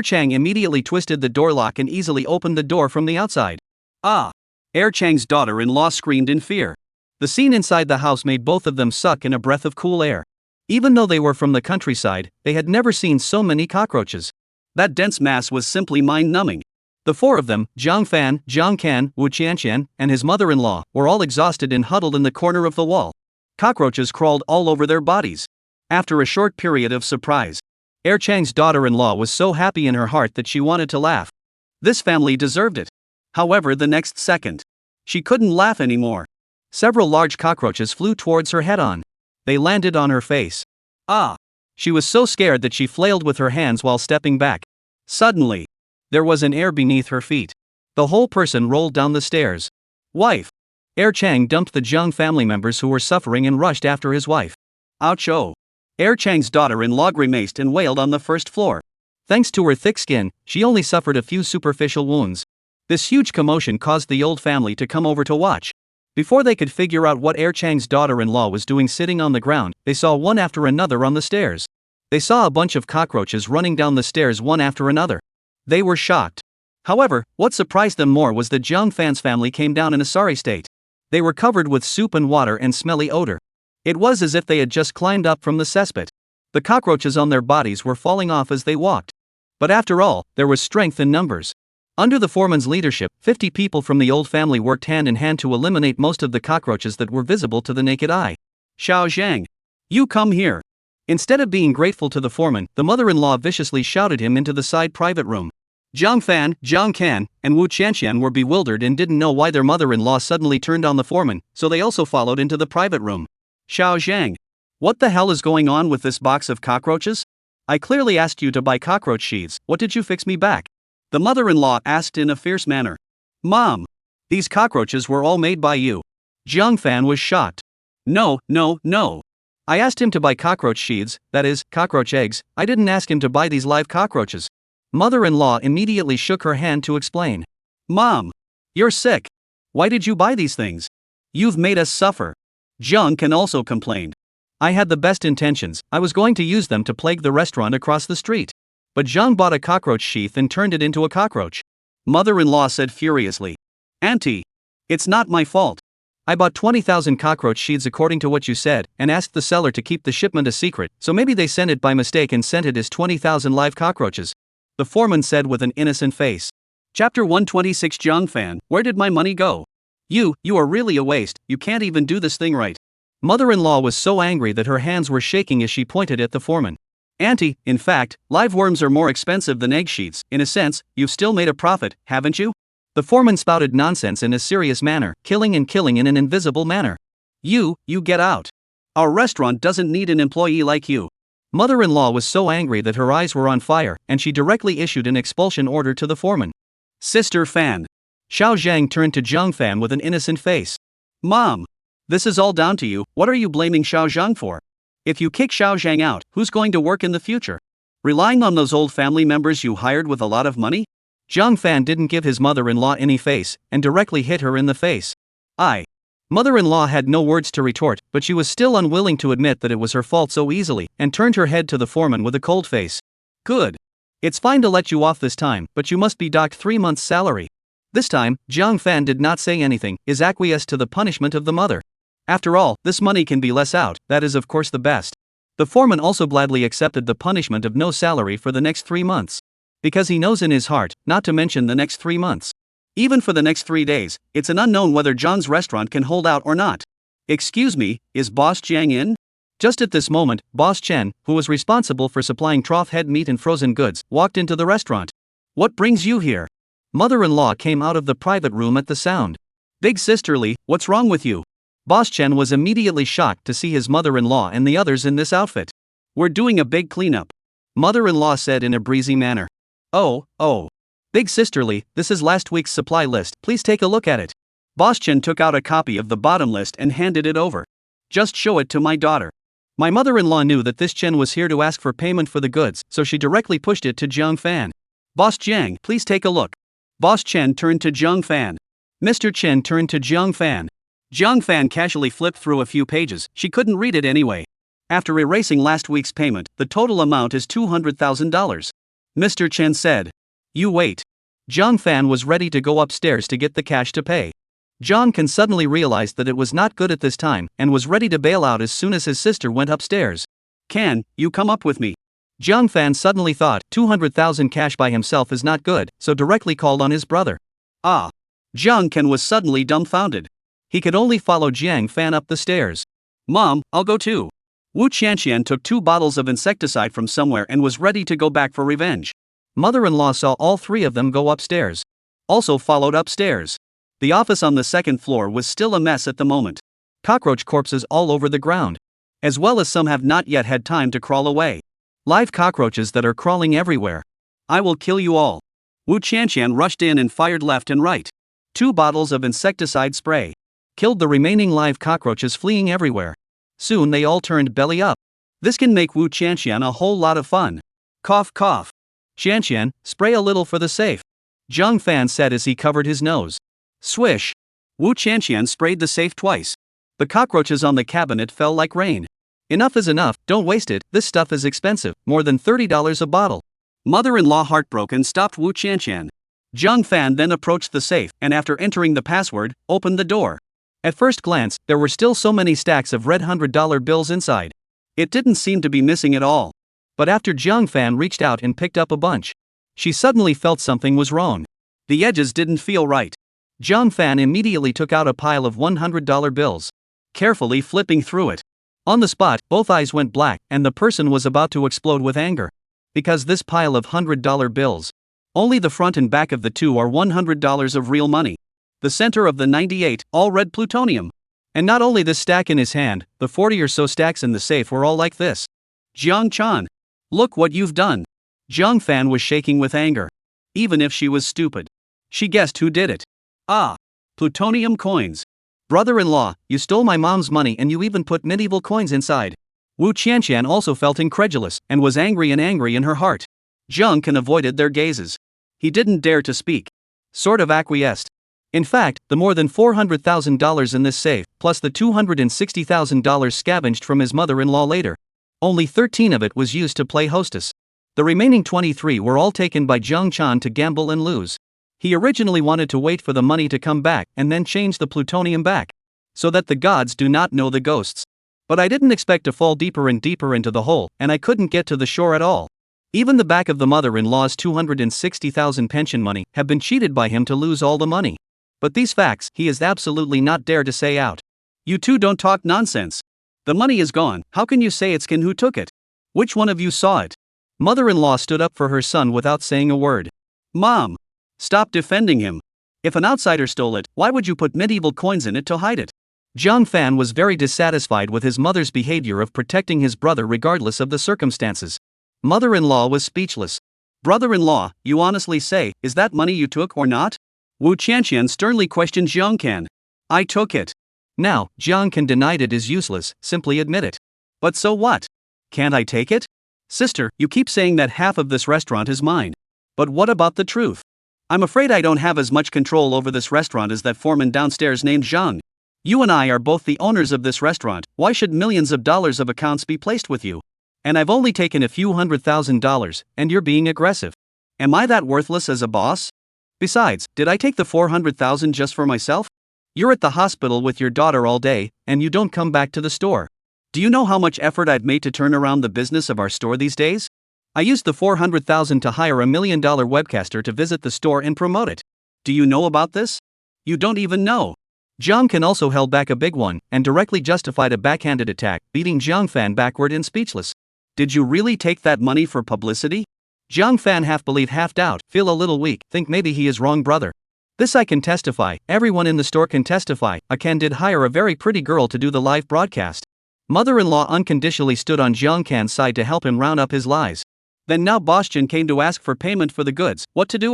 Chang immediately twisted the door lock and easily opened the door from the outside. Ah! Chang's daughter-in-law screamed in fear. The scene inside the house made both of them suck in a breath of cool air. Even though they were from the countryside, they had never seen so many cockroaches. That dense mass was simply mind-numbing. The four of them, Jiang Fan, Jiang Kan, Wu Qianqian, and his mother-in-law, were all exhausted and huddled in the corner of the wall. Cockroaches crawled all over their bodies. After a short period of surprise, Chang's daughter-in-law was so happy in her heart that she wanted to laugh. This family deserved it. However, the next second, she couldn't laugh anymore. Several large cockroaches flew towards her head-on. They landed on her face. Ah! She was so scared that she flailed with her hands while stepping back. Suddenly, there was an air beneath her feet. The whole person rolled down the stairs. Wife! Chang dumped the Jiang family members who were suffering and rushed after his wife. Ouch! Oh! Chang's daughter-in-law grimaced and wailed on the first floor. Thanks to her thick skin, she only suffered a few superficial wounds. This huge commotion caused the old family to come over to watch. Before they could figure out what Chang's daughter-in-law was doing sitting on the ground, they saw one after another on the stairs. They saw a bunch of cockroaches running down the stairs one after another. They were shocked. However, what surprised them more was that Jiang Fan's family came down in a sorry state. They were covered with soup and water and smelly odor. It was as if they had just climbed up from the cesspit. The cockroaches on their bodies were falling off as they walked. But after all, there was strength in numbers. Under the foreman's leadership, 50 people from the old family worked hand in hand to eliminate most of the cockroaches that were visible to the naked eye. Xiao Zhang! You come here! Instead of being grateful to the foreman, the mother-in-law viciously shouted him into the side private room. Jiang Fan, Jiang Kan, and Wu Qianqian were bewildered and didn't know why their mother-in-law suddenly turned on the foreman, so they also followed into the private room. Xiao Zhang! What the hell is going on with this box of cockroaches? I clearly asked you to buy cockroach sheaths, what did you fix me back? The mother-in-law asked in a fierce manner. Mom! These cockroaches were all made by you. Jiang Fan was shocked. No. I asked him to buy cockroach sheaths, that is, cockroach eggs. I didn't ask him to buy these live cockroaches. Mother-in-law immediately shook her hand to explain. Mom! You're sick. Why did you buy these things? You've made us suffer. Jiang Kan also complained. I had the best intentions, I was going to use them to plague the restaurant across the street. But Jiang bought a cockroach sheath and turned it into a cockroach. Mother-in-law said furiously. Auntie! It's not my fault. I bought 20,000 cockroach sheaths according to what you said, and asked the seller to keep the shipment a secret, so maybe they sent it by mistake and sent it as 20,000 live cockroaches. The foreman said with an innocent face. Chapter 126 Jiang Fan, where did my money go? You are really a waste, you can't even do this thing right. Mother-in-law was so angry that her hands were shaking as she pointed at the foreman. Auntie, in fact, live worms are more expensive than egg sheets. In a sense, you've still made a profit, haven't you? The foreman spouted nonsense in a serious manner, killing in an invisible manner. You get out. Our restaurant doesn't need an employee like you. Mother-in-law was so angry that her eyes were on fire, and she directly issued an expulsion order to the foreman. Sister Fan. Xiao Zhang turned to Jiang Fan with an innocent face. Mom! This is all down to you, what are you blaming Xiao Zhang for? If you kick Xiao Zhang out, who's going to work in the future? Relying on those old family members you hired with a lot of money? Jiang Fan didn't give his mother-in-law any face, and directly hit her in the face. Mother-in-law had no words to retort, but she was still unwilling to admit that it was her fault so easily, and turned her head to the foreman with a cold face. Good. It's fine to let you off this time, but you must be docked 3 months' salary. This time, Jiang Fan did not say anything, is acquiesced to the punishment of the mother. After all, this money can be less out, that is of course the best. The foreman also gladly accepted the punishment of no salary for the next 3 months. Because he knows in his heart, not to mention the next 3 months. Even for the next 3 days, it's an unknown whether John's restaurant can hold out or not. Excuse me, is Boss Jiang in? Just at this moment, Boss Chen, who was responsible for supplying trough head meat and frozen goods, walked into the restaurant. What brings you here? Mother-in-law came out of the private room at the sound. Big sisterly, what's wrong with you? Boss Chen was immediately shocked to see his mother-in-law and the others in this outfit. We're doing a big cleanup. Mother-in-law said in a breezy manner. Oh. Big sisterly, this is last week's supply list, please take a look at it. Boss Chen took out a copy of the bottom list and handed it over. Just show it to my daughter. My mother-in-law knew that this Chen was here to ask for payment for the goods, so she directly pushed it to Jiang Fan. Boss Jiang, please take a look. Boss Chen turned to Jiang Fan. Mr. Chen turned to Jiang Fan. Jiang Fan casually flipped through a few pages, she couldn't read it anyway. After erasing last week's payment, the total amount is $200,000. Mr. Chen said. You wait. Jiang Fan was ready to go upstairs to get the cash to pay. Jiang Kan suddenly realized that it was not good at this time, and was ready to bail out as soon as his sister went upstairs. Can you come up with me? Jiang Fan suddenly thought 200,000 cash by himself is not good, so directly called on his brother. Ah! Jiang Can was suddenly dumbfounded. He could only follow Jiang Fan up the stairs. Mom, I'll go too. Wu Qianqian took 2 bottles of insecticide from somewhere and was ready to go back for revenge. Mother-in-law saw all 3 of them go upstairs. Also followed upstairs. The office on the 2nd floor was still a mess at the moment. Cockroach corpses all over the ground. As well as some have not yet had time to crawl away. Live cockroaches that are crawling everywhere. I will kill you all. Wu Qianqian rushed in and fired left and right. 2 bottles of insecticide spray. Killed the remaining live cockroaches fleeing everywhere. Soon they all turned belly up. This can make Wu Qianqian a whole lot of fun. Cough cough. Qianqian, spray a little for the safe. Jiang Fan said as he covered his nose. Swish. Wu Qianqian sprayed the safe twice. The cockroaches on the cabinet fell like rain. Enough is enough, don't waste it, this stuff is expensive, more than $30 a bottle. Mother-in-law heartbroken stopped Wu Qianqian. Jiang Fan then approached the safe and after entering the password, opened the door. At first glance, there were still so many stacks of red $100 bills inside. It didn't seem to be missing at all. But after Jiang Fan reached out and picked up a bunch, she suddenly felt something was wrong. The edges didn't feel right. Jiang Fan immediately took out a pile of $100 bills. Carefully flipping through it. On the spot, both eyes went black and the person was about to explode with anger. Because this pile of $100 bills. Only the front and back of the 2 are $100 of real money. The center of the 98, all red plutonium. And not only this stack in his hand, the 40 or so stacks in the safe were all like this. Jiang Chan. Look what you've done. Jiang Fan was shaking with anger. Even if she was stupid. She guessed who did it. Ah! Plutonium coins. Brother-in-law, you stole my mom's money and you even put medieval coins inside. Wu Qianqian also felt incredulous and was angry in her heart. Jiang Can avoided their gazes. He didn't dare to speak. Sort of acquiesced. In fact, the more than $400,000 in this safe, plus the $260,000 scavenged from his mother-in-law later. Only 13 of it was used to play hostess. The remaining 23 were all taken by Jiang Chan to gamble and lose. He originally wanted to wait for the money to come back and then change the plutonium back. So that the gods do not know the ghosts. But I didn't expect to fall deeper and deeper into the hole, and I couldn't get to the shore at all. Even the back of the mother-in-law's $260,000 pension money have been cheated by him to lose all the money. But these facts he has absolutely not dared to say out. You two don't talk nonsense. The money is gone, how can you say it's Ken who took it? Which one of you saw it? Mother-in-law stood up for her son without saying a word. Mom! Stop defending him. If an outsider stole it, why would you put medieval coins in it to hide it? Jiang Fan was very dissatisfied with his mother's behavior of protecting his brother regardless of the circumstances. Mother-in-law was speechless. Brother-in-law, you honestly say, is that money you took or not? Wu Qianqian sternly questioned Jiang Can. I took it. Now, Jiang Can denied it is useless, simply admit it. But so what? Can't I take it? Sister, you keep saying that half of this restaurant is mine. But what about the truth? I'm afraid I don't have as much control over this restaurant as that foreman downstairs named Zhang. You and I are both the owners of this restaurant, why should millions of dollars of accounts be placed with you? And I've only taken a few $100,000, and you're being aggressive. Am I that worthless as a boss? Besides, did I take the $400,000 just for myself? You're at the hospital with your daughter all day, and you don't come back to the store. Do you know how much effort I've made to turn around the business of our store these days? I used the $400,000 to hire a $1 million webcaster to visit the store and promote it. Do you know about this? You don't even know. Jiang Can also held back a big one, and directly justified a backhanded attack, beating Jiang Fan backward and speechless. Did you really take that money for publicity? Jiang Fan half believe half doubt, feel a little weak, think maybe he is wrong brother. This I can testify, everyone in the store can testify, I did hire a very pretty girl to do the live broadcast. Mother-in-law unconditionally stood on Jiang Can's side to help him round up his lies. Then now Boschan came to ask for payment for the goods, what to do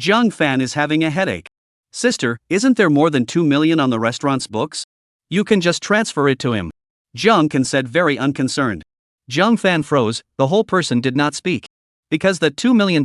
Jiang Fan is having a headache. Sister, isn't there more than $2 million on the restaurant's books? You can just transfer it to him. Jiang Can said very unconcerned. Jiang Fan froze, the whole person did not speak. Because that $2 million,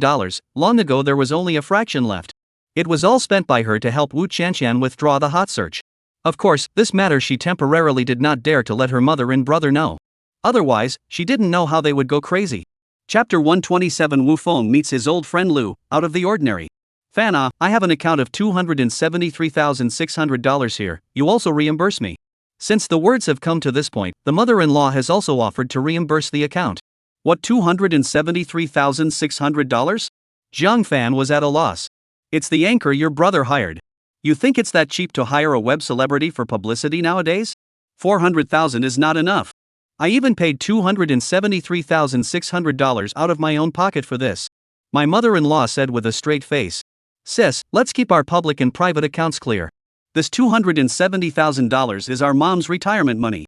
long ago there was only a fraction left. It was all spent by her to help Wu Qianqian withdraw the hot search. Of course, this matter she temporarily did not dare to let her mother and brother know. Otherwise, she didn't know how they would go crazy. Chapter 127 Wu Feng meets his old friend Lu, out of the ordinary. Fana, I have an account of $273,600 here, you also reimburse me. Since the words have come to this point, the mother-in-law has also offered to reimburse the account. What, $273,600? Zhang Fan was at a loss. It's the anchor your brother hired. You think it's that cheap to hire a web celebrity for publicity nowadays? 400,000 is not enough. I even paid $273,600 out of my own pocket for this. My mother-in-law said with a straight face. Sis, let's keep our public and private accounts clear. This $270,000 is our mom's retirement money.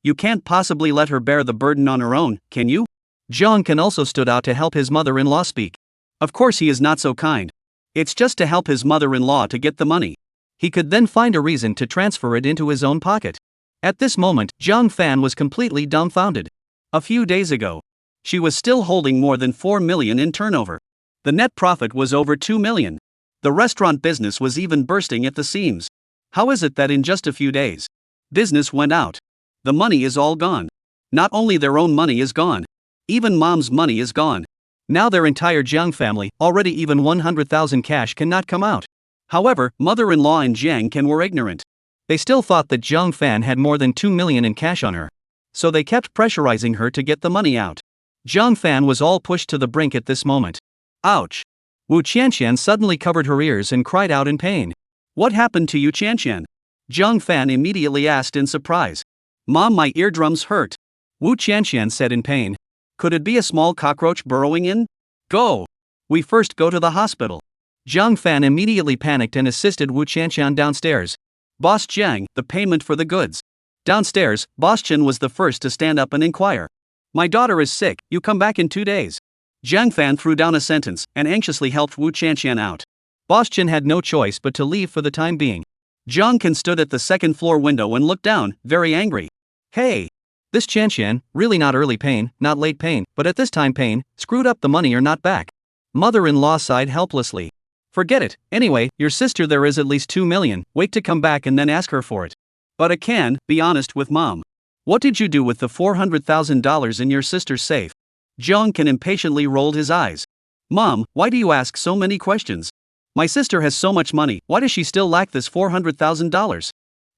You can't possibly let her bear the burden on her own, can you? Zhang Can also stood out to help his mother-in-law speak. Of course he is not so kind. It's just to help his mother-in-law to get the money. He could then find a reason to transfer it into his own pocket. At this moment, Zhang Fan was completely dumbfounded. A few days ago, she was still holding more than 4 million in turnover. The net profit was over 2 million. The restaurant business was even bursting at the seams. How is it that in just a few days, business went out? The money is all gone. Not only their own money is gone, even mom's money is gone. Now their entire Jiang family, already even 100,000 cash cannot come out. However, mother-in-law and Jiang Can were ignorant. They still thought that Zhang Fan had more than 2 million in cash on her. So they kept pressurizing her to get the money out. Zhang Fan was all pushed to the brink at this moment. Ouch! Wu Qianqian suddenly covered her ears and cried out in pain. What happened to you, Qianqian? Zhang Fan immediately asked in surprise. Mom, my eardrums hurt. Wu Qianqian said in pain. Could it be a small cockroach burrowing in? Go! We first go to the hospital. Zhang Fan immediately panicked and assisted Wu Qianqian downstairs. Boss Jiang, the payment for the goods. Downstairs, Boss Chen was the first to stand up and inquire. My daughter is sick, you come back in 2 days. Zhang Fan threw down a sentence and anxiously helped Wu Qianqian out. Boss Chen had no choice but to leave for the time being. Zhang Can stood at the second floor window and looked down, very angry. Hey! This Qianqian, really not early pain, not late pain, but at this time pain, screwed up the money or not back. Mother-in-law sighed helplessly. Forget it, anyway, your sister there is at least 2 million, wait to come back and then ask her for it. But I can, be honest with mom. What did you do with the $400,000 in your sister's safe? Zhang Can impatiently rolled his eyes. Mom, why do you ask so many questions? My sister has so much money, why does she still lack this $400,000?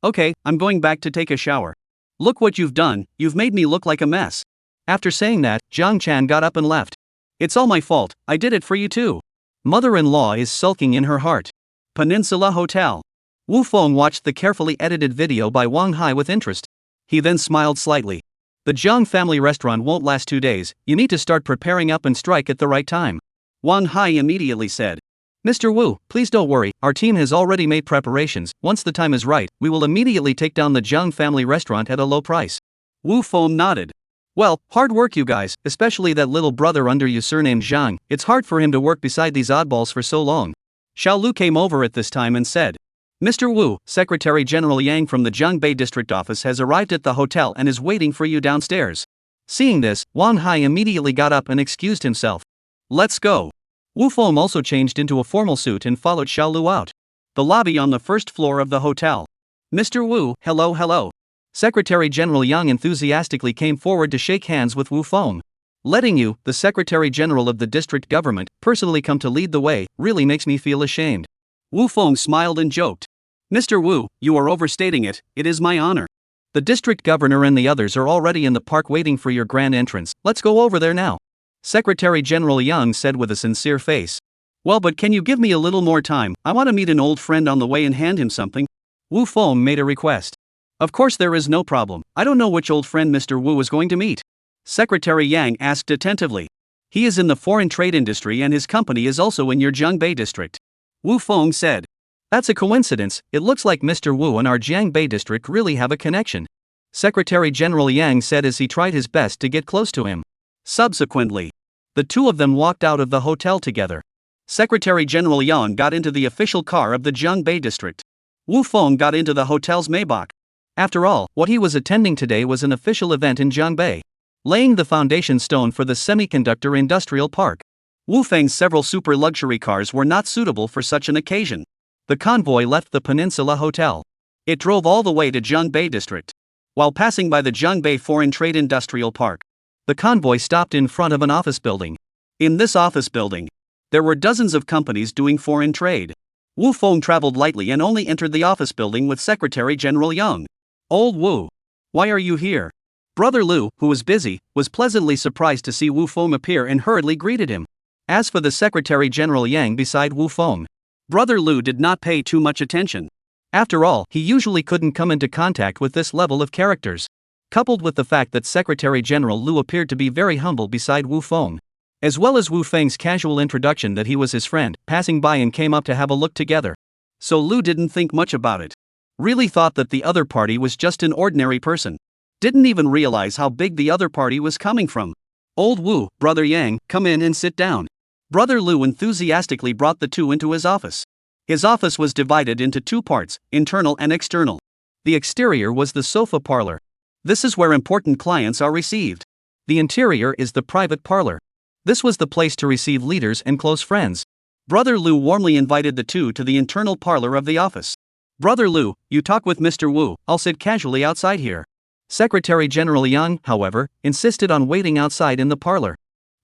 Okay, I'm going back to take a shower. Look what you've done, you've made me look like a mess. After saying that, Zhang Chan got up and left. It's all my fault, I did it for you too. Mother-in-law is sulking in her heart. Peninsula Hotel. Wu Feng watched the carefully edited video by Wang Hai with interest. He then smiled slightly. The Zhang family restaurant won't last 2 days, you need to start preparing up and strike at the right time. Wang Hai immediately said. Mr. Wu, please don't worry, our team has already made preparations, once the time is right, we will immediately take down the Zhang family restaurant at a low price. Wu Feng nodded. Well, hard work you guys, especially that little brother under you surnamed Zhang, it's hard for him to work beside these oddballs for so long. Xiao Lu came over at this time and said. Mr. Wu, Secretary General Yang from the Jiangbei District Office has arrived at the hotel and is waiting for you downstairs. Seeing this, Wang Hai immediately got up and excused himself. Let's go. Wu Feng also changed into a formal suit and followed Xiao Lu out. The lobby on the first floor of the hotel. Mr. Wu, hello. Secretary General Yang enthusiastically came forward to shake hands with Wu Feng. Letting you, the Secretary General of the district government, personally come to lead the way, really makes me feel ashamed. Wu Feng smiled and joked. Mr. Wu, you are overstating it, it is my honor. The district governor and the others are already in the park waiting for your grand entrance, let's go over there now. Secretary General Yang said with a sincere face. Well, but can you give me a little more time, I want to meet an old friend on the way and hand him something. Wu Feng made a request. Of course there is no problem, I don't know which old friend Mr. Wu is going to meet. Secretary Yang asked attentively. He is in the foreign trade industry and his company is also in your Jiangbei district. Wu Feng said. That's a coincidence, it looks like Mr. Wu and our Jiangbei district really have a connection. Secretary General Yang said as he tried his best to get close to him. Subsequently, the two of them walked out of the hotel together. Secretary General Yang got into the official car of the Jiangbei district. Wu Feng got into the hotel's Maybach. After all, what he was attending today was an official event in Jiangbei, laying the foundation stone for the semiconductor industrial park. Wu Feng's several super luxury cars were not suitable for such an occasion. The convoy left the Peninsula Hotel. It drove all the way to Jiangbei district. While passing by the Jiangbei Foreign Trade Industrial Park, the convoy stopped in front of an office building. In this office building, there were dozens of companies doing foreign trade. Wu Feng traveled lightly and only entered the office building with Secretary General Yang. Old Wu. Why are you here? Brother Lu, who was busy, was pleasantly surprised to see Wu Feng appear and hurriedly greeted him. As for the Secretary General Yang beside Wu Feng, Brother Lu did not pay too much attention. After all, he usually couldn't come into contact with this level of characters. Coupled with the fact that Secretary General Lu appeared to be very humble beside Wu Feng, as well as Wu Feng's casual introduction that he was his friend, passing by and came up to have a look together. So Lu didn't think much about it. Really thought that the other party was just an ordinary person. Didn't even realize how big the other party was coming from. Old Wu, Brother Yang, come in and sit down. Brother Lu enthusiastically brought the two into his office. His office was divided into two parts, internal and external. The exterior was the sofa parlor. This is where important clients are received. The interior is the private parlor. This was the place to receive leaders and close friends. Brother Lu warmly invited the two to the internal parlor of the office. Brother Lu, you talk with Mr. Wu, I'll sit casually outside here. Secretary General Yang, however, insisted on waiting outside in the parlor.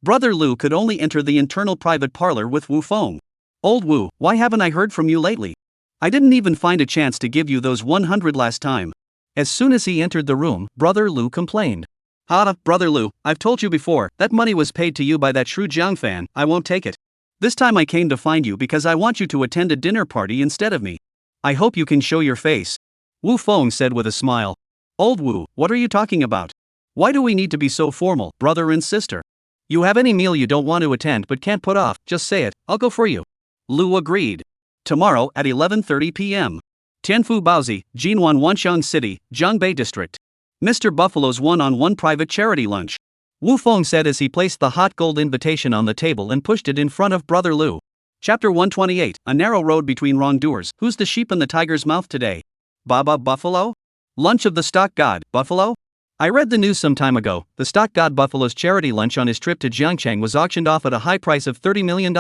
Brother Lu could only enter the internal private parlor with Wu Feng. Old Wu, why haven't I heard from you lately? I didn't even find a chance to give you those 100 last time. As soon as he entered the room, Brother Lu complained. Brother Lu, I've told you before, that money was paid to you by that Shu Jiang fan, I won't take it. This time I came to find you because I want you to attend a dinner party instead of me. I hope you can show your face. Wu Feng said with a smile. Old Wu, what are you talking about? Why do we need to be so formal, brother and sister? You have any meal you don't want to attend but can't put off, just say it, I'll go for you. Lu agreed. Tomorrow at 11:30 p.m. Tianfu Baozi, Jinwan Wanxiang City, Zhangbei District. Mr. Buffalo's one-on-one private charity lunch. Wu Feng said as he placed the hot gold invitation on the table and pushed it in front of Brother Lu. Chapter 128, A Narrow Road Between Wrongdoers. Who's the sheep in the tiger's mouth today? Baba Buffalo? Lunch of the stock god, Buffalo? I read the news some time ago. The stock god Buffalo's charity lunch on his trip to Jiangcheng was auctioned off at a high price of $30 million.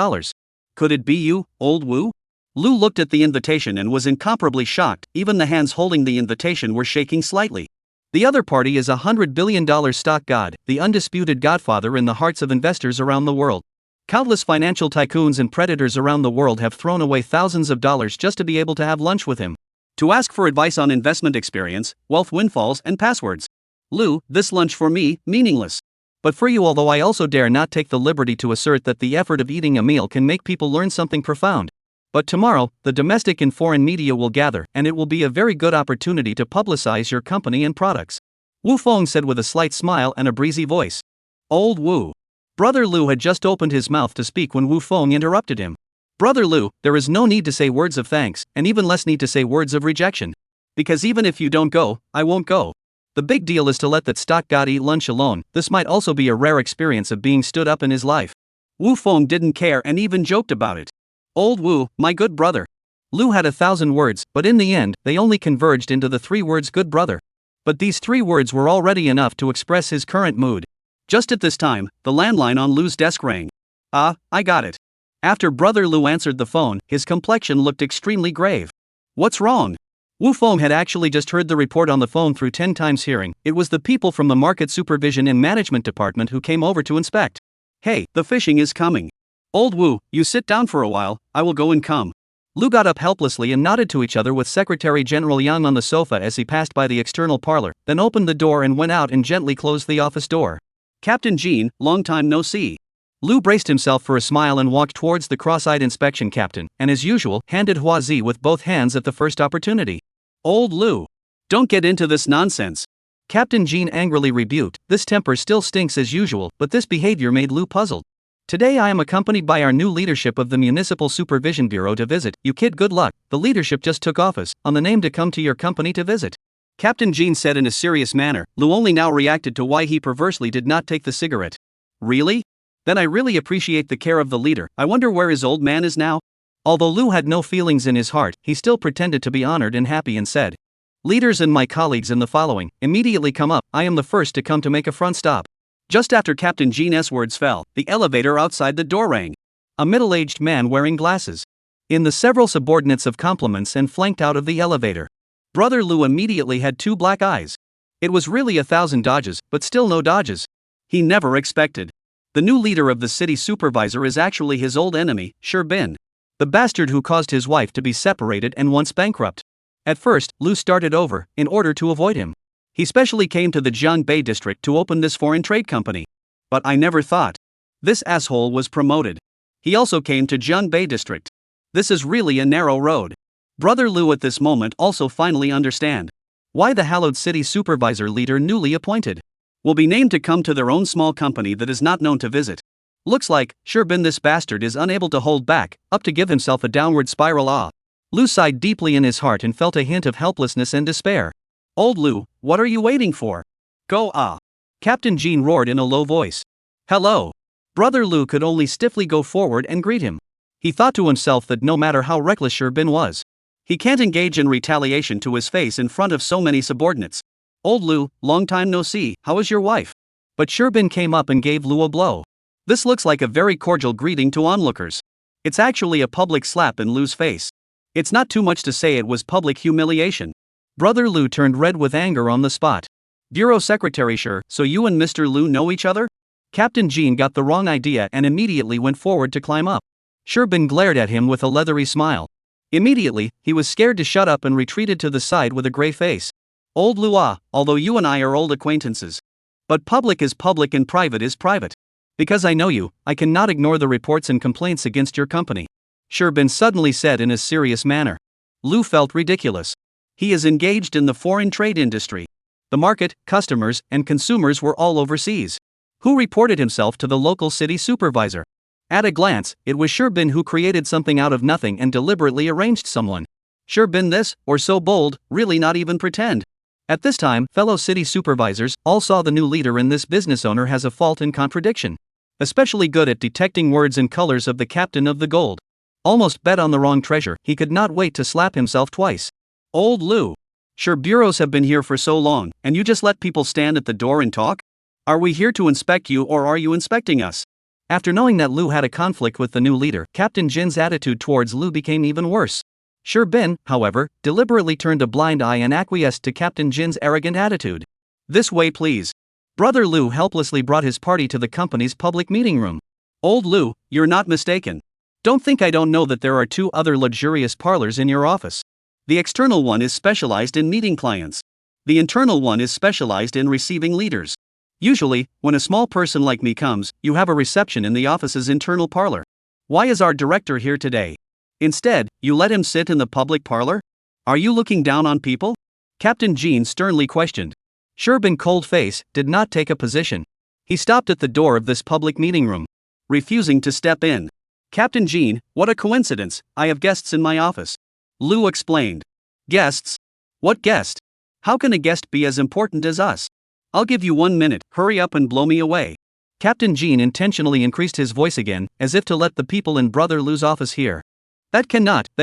Could it be you, Old Wu? Lu looked at the invitation and was incomparably shocked. Even the hands holding the invitation were shaking slightly. The other party is a $100 billion stock god, the undisputed godfather in the hearts of investors around the world. Countless financial tycoons and predators around the world have thrown away thousands of dollars just to be able to have lunch with him. To ask for advice on investment experience, wealth windfalls, and passwords. Lu, this lunch for me, meaningless. But for you, although I also dare not take the liberty to assert that the effort of eating a meal can make people learn something profound. But tomorrow, the domestic and foreign media will gather, and it will be a very good opportunity to publicize your company and products. Wu Feng said with a slight smile and a breezy voice. Old Wu. Brother Lu had just opened his mouth to speak when Wu Feng interrupted him. Brother Lu, there is no need to say words of thanks, and even less need to say words of rejection. Because even if you don't go, I won't go. The big deal is to let that stock god eat lunch alone. This might also be a rare experience of being stood up in his life. Wu Feng didn't care and even joked about it. Old Wu, my good brother. Lu had 1,000 words, but in the end, they only converged into the 3 words good brother. But these 3 words were already enough to express his current mood. Just at this time, the landline on Lu's desk rang. I got it. After Brother Lu answered the phone, his complexion looked extremely grave. What's wrong? Wu Feng had actually just heard the report on the phone through 10 times hearing. It was the people from the Market Supervision and Management Department who came over to inspect. Hey, the fishing is coming. Old Wu, you sit down for a while, I will go and come. Lu got up helplessly and nodded to each other with Secretary General Yang on the sofa as he passed by the external parlor, then opened the door and went out and gently closed the office door. Captain Jean, long time no see. Lu braced himself for a smile and walked towards the cross-eyed inspection captain, and as usual, handed Hua Zi with both hands at the first opportunity. Old Lu. Don't get into this nonsense. Captain Jean angrily rebuked. This temper still stinks as usual, but this behavior made Lu puzzled. Today I am accompanied by our new leadership of the Municipal Supervision Bureau to visit. You kid, good luck. The leadership just took office, on the name to come to your company to visit. Captain Jean said in a serious manner. Lu only now reacted to why he perversely did not take the cigarette. Really? Then I really appreciate the care of the leader. I wonder where his old man is now? Although Lu had no feelings in his heart, he still pretended to be honored and happy and said, Leaders and my colleagues in the following, immediately come up. I am the first to come to make a front stop. Just after Captain Jean's words fell, the elevator outside the door rang. A middle-aged man wearing glasses. In the several subordinates of compliments and flanked out of the elevator. Brother Lu immediately had 2 black eyes. It was really 1,000 dodges, but still no dodges. He never expected. The new leader of the city supervisor is actually his old enemy, Bin, the bastard who caused his wife to be separated and once bankrupt. At first, Lu started over, in order to avoid him. He specially came to the Jiangbei district to open this foreign trade company. But I never thought. This asshole was promoted. He also came to Jiangbei district. This is really a narrow road. Brother Lu at this moment also finally understand. Why the hallowed city supervisor leader newly appointed will be named to come to their own small company that is not known to visit. Looks like, Sherbin this bastard is unable to hold back, up to give himself a downward spiral. Lu sighed deeply in his heart and felt a hint of helplessness and despair. Old Lu, what are you waiting for? Go Captain Jean roared in a low voice. Hello. Brother Lu could only stiffly go forward and greet him. He thought to himself that no matter how reckless Sherbin was, he can't engage in retaliation to his face in front of so many subordinates. Old Lu, long time no see, how is your wife? But Sherbin came up and gave Lu a blow. This looks like a very cordial greeting to onlookers. It's actually a public slap in Lu's face. It's not too much to say it was public humiliation. Brother Lu turned red with anger on the spot. Bureau Secretary Sure, so you and Mr. Lu know each other? Captain Jean got the wrong idea and immediately went forward to climb up. Sherbin glared at him with a leathery smile. Immediately, he was scared to shut up and retreated to the side with a grey face. Old Lu, although you and I are old acquaintances. But public is public and private is private. Because I know you, I cannot ignore the reports and complaints against your company. Sherbin suddenly said in a serious manner. Lu felt ridiculous. He is engaged in the foreign trade industry. The market, customers, and consumers were all overseas. Who reported himself to the local city supervisor? At a glance, it was Sherbin who created something out of nothing and deliberately arranged someone. Sherbin this, or so bold, really not even pretend. At this time, fellow city supervisors all saw the new leader in this business owner has a fault in contradiction. Especially good at detecting words and colors of the captain of the gold. Almost bet on the wrong treasure, he could not wait to slap himself twice. Old Lu. Sure, bureaus have been here for so long, and you just let people stand at the door and talk? Are we here to inspect you or are you inspecting us? After knowing that Lu had a conflict with the new leader, Captain Jin's attitude towards Lu became even worse. Sherbin, however, deliberately turned a blind eye and acquiesced to Captain Jin's arrogant attitude. This way please. Brother Lu helplessly brought his party to the company's public meeting room. Old Lu, you're not mistaken. Don't think I don't know that there are 2 other luxurious parlors in your office. The external one is specialized in meeting clients. The internal one is specialized in receiving leaders. Usually, when a small person like me comes, you have a reception in the office's internal parlor. Why is our director here today? Instead, you let him sit in the public parlor? Are you looking down on people? Captain Jean sternly questioned. Sherbin cold face did not take a position. He stopped at the door of this public meeting room, refusing to step in. Captain Jean, what a coincidence, I have guests in my office. Lu explained. Guests? What guest? How can a guest be as important as us? I'll give you 1 minute, hurry up and blow me away. Captain Jean intentionally increased his voice again, as if to let the people in Brother Lu's office hear. That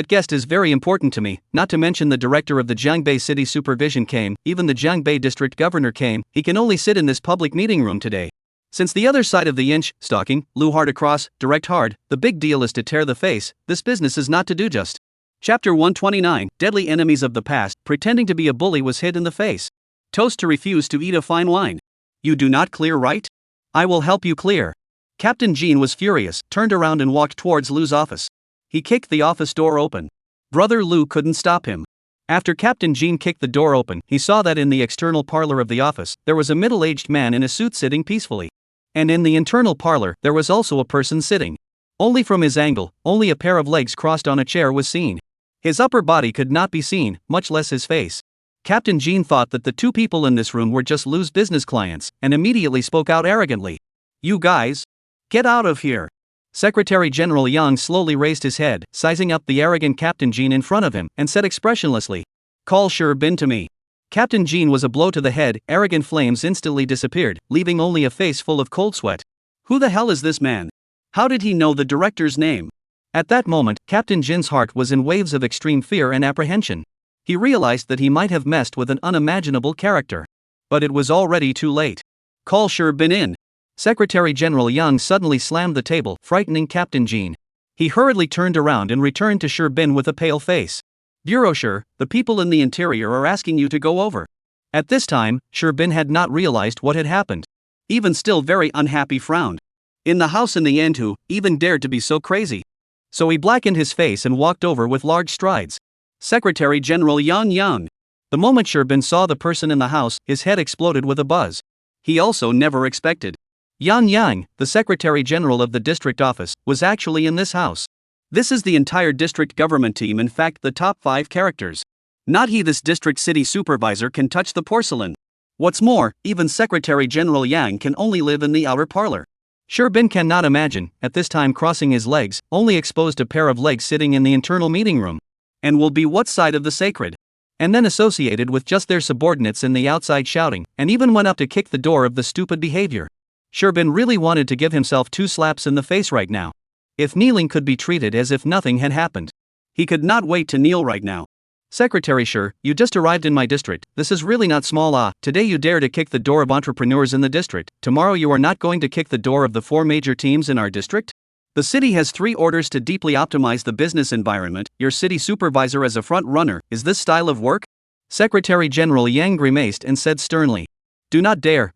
guest is very important to me, not to mention the director of the Jiangbei City Supervision came, even the Jiangbei District Governor came, he can only sit in this public meeting room today. Since the other side of the inch, stalking, Lu hard across, direct hard, the big deal is to tear the face, this business is not to do just. Chapter 129, Deadly Enemies of the Past, pretending to be a bully was hit in the face. Toast to refuse to eat a fine wine. You do not clear right? I will help you clear. Captain Jean was furious, turned around and walked towards Lu's office. He kicked the office door open. Brother Lu couldn't stop him. After Captain Jean kicked the door open, he saw that in the external parlor of the office, there was a middle-aged man in a suit sitting peacefully. And in the internal parlor, there was also a person sitting. Only from his angle, only a pair of legs crossed on a chair was seen. His upper body could not be seen, much less his face. Captain Jean thought that the 2 people in this room were just Lu's business clients, and immediately spoke out arrogantly. You guys? Get out of here. Secretary General Yang slowly raised his head, sizing up the arrogant Captain Jean in front of him, and said expressionlessly, Call Sherbin to me. Captain Jean was a blow to the head, arrogant flames instantly disappeared, leaving only a face full of cold sweat. Who the hell is this man? How did he know the director's name? At that moment, Captain Jin's heart was in waves of extreme fear and apprehension. He realized that he might have messed with an unimaginable character. But it was already too late. Call Sherbin in. Secretary General Yang suddenly slammed the table, frightening Captain Jean. He hurriedly turned around and returned to Sherbin with a pale face. Bureau Sure, the people in the interior are asking you to go over. At this time, Sherbin had not realized what had happened. Even still very unhappy frowned. In the house in the end who even dared to be so crazy? So he blackened his face and walked over with large strides. Secretary General Yang. The moment Sherbin saw the person in the house, his head exploded with a buzz. He also never expected Yang, the Secretary General of the district office, was actually in this house. This is the entire district government team, in fact the top 5 characters. Not he, this district city supervisor, can touch the porcelain. What's more, even Secretary General Yang can only live in the outer parlor. Sherbin cannot imagine, at this time crossing his legs, only exposed a pair of legs sitting in the internal meeting room. And will be what side of the sacred? And then associated with just their subordinates in the outside shouting, and even went up to kick the door of the stupid behavior. Sherbin really wanted to give himself 2 slaps in the face right now. If kneeling could be treated as if nothing had happened. He could not wait to kneel right now. Secretary Sher, you just arrived in my district, this is really not small. Today you dare to kick the door of entrepreneurs in the district, tomorrow you are not going to kick the door of the 4 major teams in our district? The city has 3 orders to deeply optimize the business environment, your city supervisor as a front runner, is this style of work? Secretary General Yang grimaced and said sternly. Do not dare,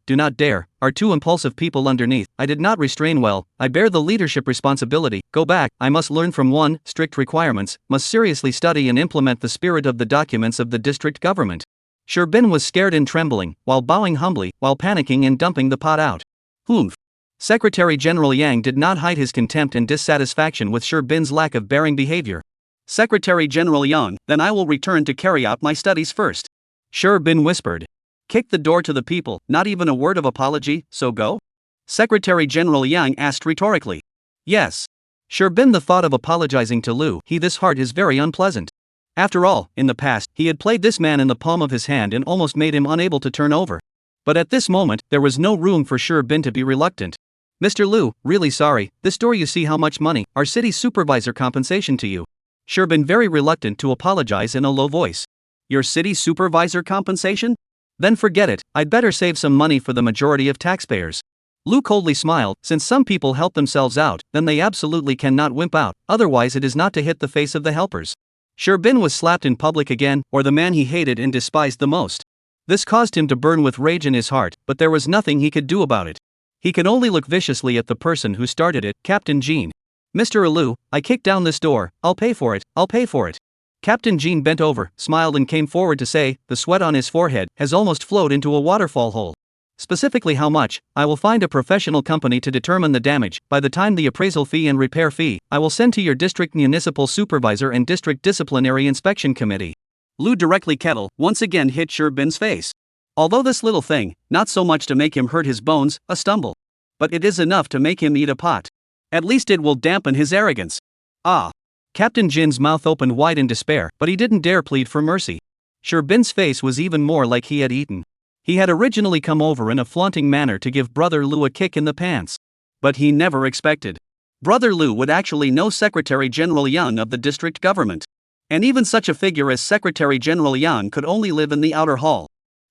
are 2 impulsive people underneath, I did not restrain well, I bear the leadership responsibility, go back, I must learn from 1, strict requirements, must seriously study and implement the spirit of the documents of the district government. Sherbin was scared and trembling, while bowing humbly, while panicking and dumping the pot out. Humph. Secretary General Yang did not hide his contempt and dissatisfaction with Sherbin's lack of bearing behavior. Secretary General Yang, then I will return to carry out my studies first. Sherbin whispered. Kick the door to the people, not even a word of apology, so go? Secretary General Yang asked rhetorically. Yes. Sherbin, the thought of apologizing to Lu, this heart is very unpleasant. After all, in the past, he had played this man in the palm of his hand and almost made him unable to turn over. But at this moment, there was no room for Sherbin to be reluctant. Mr. Lu, really sorry, this door you see how much money, our city supervisor compensation to you. Sherbin very reluctant to apologize in a low voice. Your city supervisor compensation? Then forget it, I'd better save some money for the majority of taxpayers. Lu coldly smiled, since some people help themselves out, then they absolutely cannot wimp out, otherwise it is not to hit the face of the helpers. Sherbin was slapped in public again, or the man he hated and despised the most. This caused him to burn with rage in his heart, but there was nothing he could do about it. He could only look viciously at the person who started it, Captain Jean. Mr. Lu, I kicked down this door, I'll pay for it. Captain Jean bent over, smiled and came forward to say, the sweat on his forehead has almost flowed into a waterfall hole. Specifically how much, I will find a professional company to determine the damage, by the time the appraisal fee and repair fee, I will send to your district municipal supervisor and district disciplinary inspection committee. Lu directly kettle, once again hit Sherbin's face. Although this little thing, not so much to make him hurt his bones, a stumble. But it is enough to make him eat a pot. At least it will dampen his arrogance. Ah. Captain Jin's mouth opened wide in despair, but he didn't dare plead for mercy. Sherbin's face was even more like he had eaten. He had originally come over in a flaunting manner to give Brother Lu a kick in the pants. But he never expected Brother Lu would actually know Secretary General Yang of the district government. And even such a figure as Secretary General Yang could only live in the outer hall.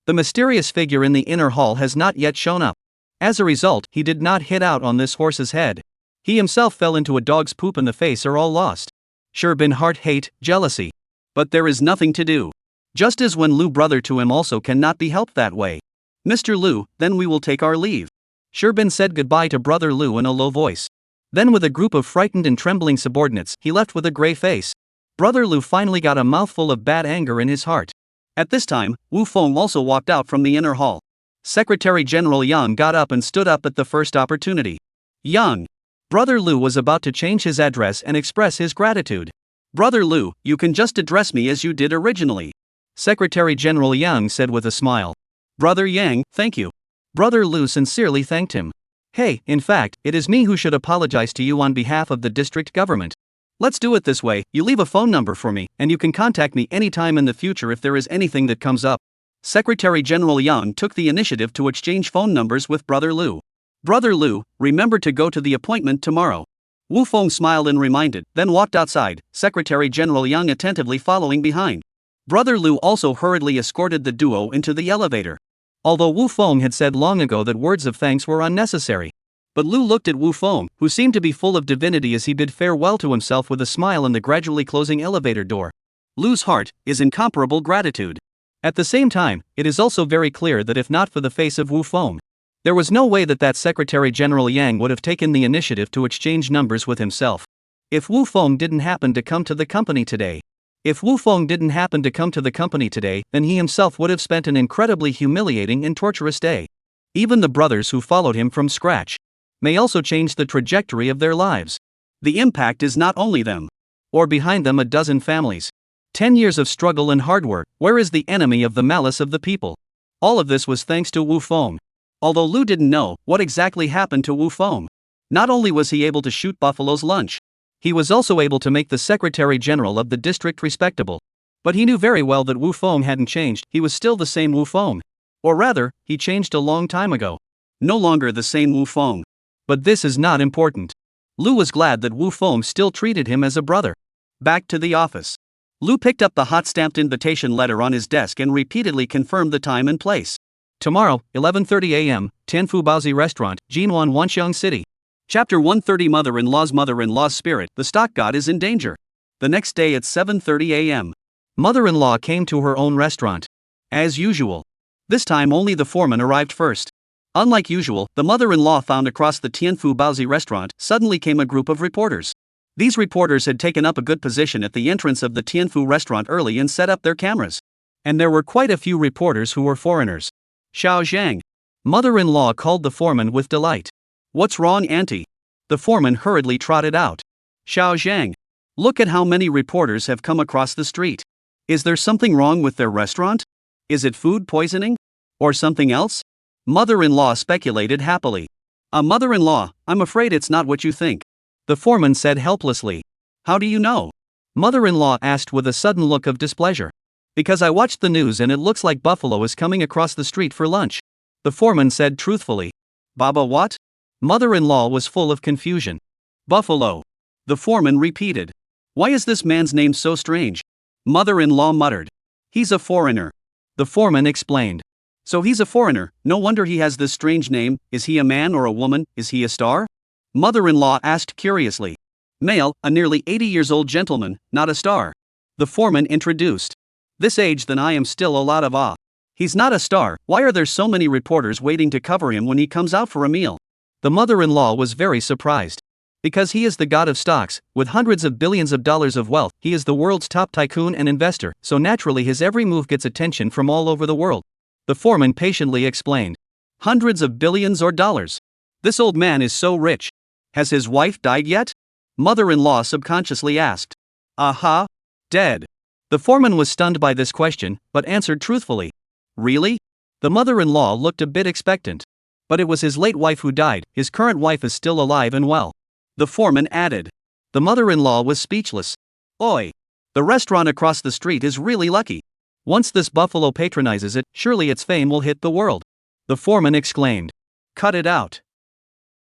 The mysterious figure in the inner hall has not yet shown up. As a result, he did not hit out on this horse's head. He himself fell into a dog's poop and the face are all lost. Sherbin heart hate, jealousy. But there is nothing to do. Just as when Lu brother to him also cannot be helped that way. Mr. Lu, then we will take our leave. Sherbin said goodbye to Brother Lu in a low voice. Then with a group of frightened and trembling subordinates, he left with a grey face. Brother Lu finally got a mouthful of bad anger in his heart. At this time, Wu Feng also walked out from the inner hall. Secretary General Yang got up and stood up at the first opportunity. Yang. Brother Lu was about to change his address and express his gratitude. Brother Lu, you can just address me as you did originally. Secretary General Yang said with a smile. Brother Yang, thank you. Brother Lu sincerely thanked him. Hey, in fact, it is me who should apologize to you on behalf of the district government. Let's do it this way, you leave a phone number for me, and you can contact me anytime in the future if there is anything that comes up. Secretary General Yang took the initiative to exchange phone numbers with Brother Lu. Brother Lu, remember to go to the appointment tomorrow. Wu Feng smiled and reminded, then walked outside, Secretary General Yang attentively following behind. Brother Lu also hurriedly escorted the duo into the elevator. Although Wu Feng had said long ago that words of thanks were unnecessary. But Lu looked at Wu Feng, who seemed to be full of divinity as he bid farewell to himself with a smile in the gradually closing elevator door. Lu's heart is incomparable gratitude. At the same time, it is also very clear that if not for the face of Wu Feng, there was no way that Secretary General Yang would have taken the initiative to exchange numbers with himself. If Wu Feng didn't happen to come to the company today, If Wu Feng didn't happen to come to the company today, then he himself would have spent an incredibly humiliating and torturous day. Even the brothers who followed him from scratch may also change the trajectory of their lives. The impact is not only them, or behind them a dozen families. 10 years of struggle and hard work. Where is the enemy of the malice of the people? All of this was thanks to Wu Feng. Although Lu didn't know what exactly happened to Wu Feng. Not only was he able to shoot Buffalo's lunch, he was also able to make the Secretary General of the district respectable. But he knew very well that Wu Feng hadn't changed, he was still the same Wu Feng. Or rather, he changed a long time ago. No longer the same Wu Feng. But this is not important. Lu was glad that Wu Feng still treated him as a brother. Back to the office. Lu picked up the hot stamped invitation letter on his desk and repeatedly confirmed the time and place. Tomorrow, 11:30 a.m., Tianfu Baozi Restaurant, Jinwan, Wanxiang City. Chapter 130. Mother-in-law's spirit. The stock god is in danger. The next day at 7:30 a.m. Mother-in-law came to her own restaurant. As usual. This time only the foreman arrived first. Unlike usual, the mother-in-law found across the Tianfu Baozi restaurant suddenly came a group of reporters. These reporters had taken up a good position at the entrance of the Tianfu restaurant early and set up their cameras. And there were quite a few reporters who were foreigners. Xiao Zhang. Mother-in-law called the foreman with delight. What's wrong, auntie? The foreman hurriedly trotted out. Xiao Zhang. Look at how many reporters have come across the street. Is there something wrong with their restaurant? Is it food poisoning? Or something else? Mother-in-law speculated happily. Mother-in-law, I'm afraid it's not what you think. The foreman said helplessly. How do you know? Mother-in-law asked with a sudden look of displeasure. Because I watched the news and it looks like Buffalo is coming across the street for lunch. The foreman said truthfully. Baba what? Mother-in-law was full of confusion. Buffalo. The foreman repeated. Why is this man's name so strange? Mother-in-law muttered. He's a foreigner. The foreman explained. So he's a foreigner, no wonder he has this strange name. Is he a man or a woman? Is he a star? Mother-in-law asked curiously. Male, a nearly 80-years-old gentleman, not a star. The foreman introduced. This age then I am still a lot of awe. He's not a star, why are there so many reporters waiting to cover him when he comes out for a meal? The mother-in-law was very surprised. Because he is the god of stocks, with hundreds of billions of dollars of wealth, he is the world's top tycoon and investor, so naturally his every move gets attention from all over the world. The foreman patiently explained. Hundreds of billions or dollars. This old man is so rich. Has his wife died yet? Mother-in-law subconsciously asked. Aha. Dead. The foreman was stunned by this question, but answered truthfully. Really? The mother-in-law looked a bit expectant. But it was his late wife who died, his current wife is still alive and well. The foreman added. The mother-in-law was speechless. Oi! The restaurant across the street is really lucky. Once this Buffalo patronizes it, surely its fame will hit the world. The foreman exclaimed. Cut it out.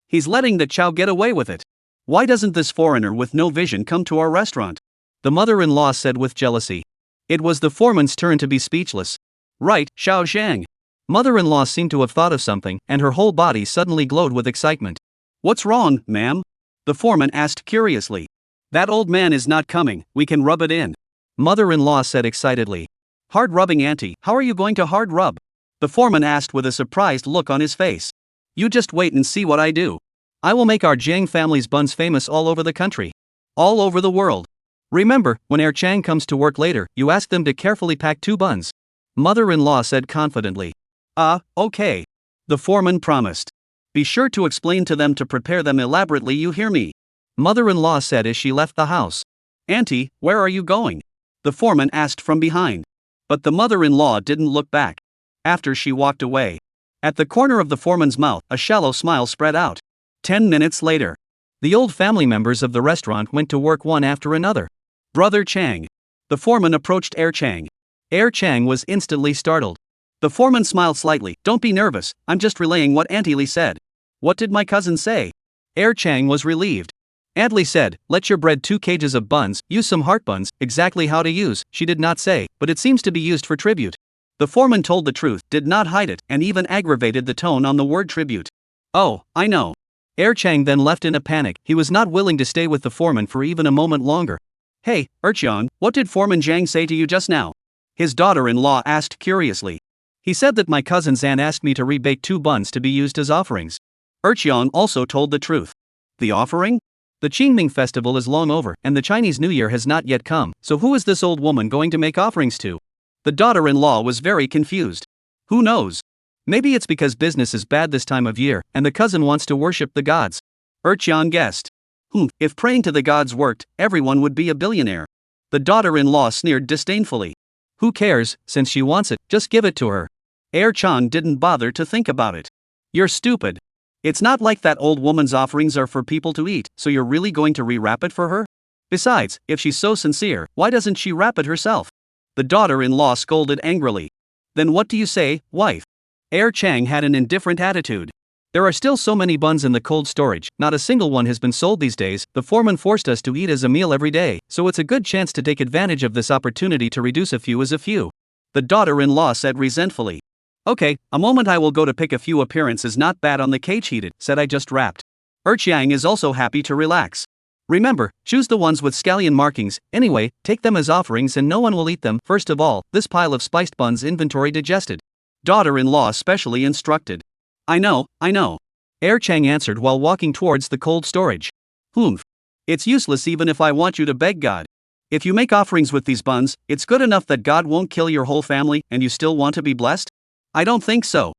He's letting the chow get away with it. Why doesn't this foreigner with no vision come to our restaurant? The mother-in-law said with jealousy. It was the foreman's turn to be speechless. Right, Xiao Zhang. Mother-in-law seemed to have thought of something, and her whole body suddenly glowed with excitement. What's wrong, ma'am? The foreman asked curiously. That old man is not coming, we can rub it in. Mother-in-law said excitedly. Hard rubbing, auntie, how are you going to hard rub? The foreman asked with a surprised look on his face. You just wait and see what I do. I will make our Jiang family's buns famous all over the country. All over the world. Remember, when Air Chang comes to work later, you ask them to carefully pack 2 buns. Mother-in-law said confidently. Okay. The foreman promised. Be sure to explain to them to prepare them elaborately, you hear me? Mother-in-law said as she left the house. Auntie, where are you going? The foreman asked from behind. But the mother-in-law didn't look back. After she walked away. At the corner of the foreman's mouth, a shallow smile spread out. 10 minutes later. The old family members of the restaurant went to work one after another. Brother Chang. The foreman approached Air Chang. Air Chang was instantly startled. The foreman smiled slightly. Don't be nervous, I'm just relaying what Auntie Lee said. What did my cousin say? Air Chang was relieved. Aunt Lee said, let your bread 2 cages of buns, use some heart buns, exactly how to use, she did not say, but it seems to be used for tribute. The foreman told the truth, did not hide it, and even aggravated the tone on the word tribute. Oh, I know. Air Chang then left in a panic, he was not willing to stay with the foreman for even a moment longer. Hey, Erchion, what did Foreman Zhang say to you just now? His daughter-in-law asked curiously. He said that my cousin's aunt asked me to rebake 2 buns to be used as offerings. Erchion also told the truth. The offering? The Qingming festival is long over, and the Chinese New Year has not yet come, so who is this old woman going to make offerings to? The daughter-in-law was very confused. Who knows? Maybe it's because business is bad this time of year, and the cousin wants to worship the gods. Qiang guessed. If praying to the gods worked, everyone would be a billionaire. The daughter-in-law sneered disdainfully. Who cares, since she wants it, just give it to her. Chang didn't bother to think about it. You're stupid. It's not like that old woman's offerings are for people to eat, so you're really going to re-wrap it for her? Besides, if she's so sincere, why doesn't she wrap it herself? The daughter-in-law scolded angrily. Then what do you say, wife? Chang had an indifferent attitude. There are still so many buns in the cold storage, not a single one has been sold these days. The foreman forced us to eat as a meal every day, so it's a good chance to take advantage of this opportunity to reduce a few as a few. The daughter-in-law said resentfully. Okay, a moment, I will go to pick a few. Appearances not bad on the cage heated, said I just wrapped. Qiang is also happy to relax. Remember, choose the ones with scallion markings. Anyway, take them as offerings and no one will eat them. First of all, this pile of spiced buns inventory digested. Daughter-in-law specially instructed. I know. Chang answered while walking towards the cold storage. It's useless even if I want you to beg God. If you make offerings with these buns, it's good enough that God won't kill your whole family and you still want to be blessed? I don't think so.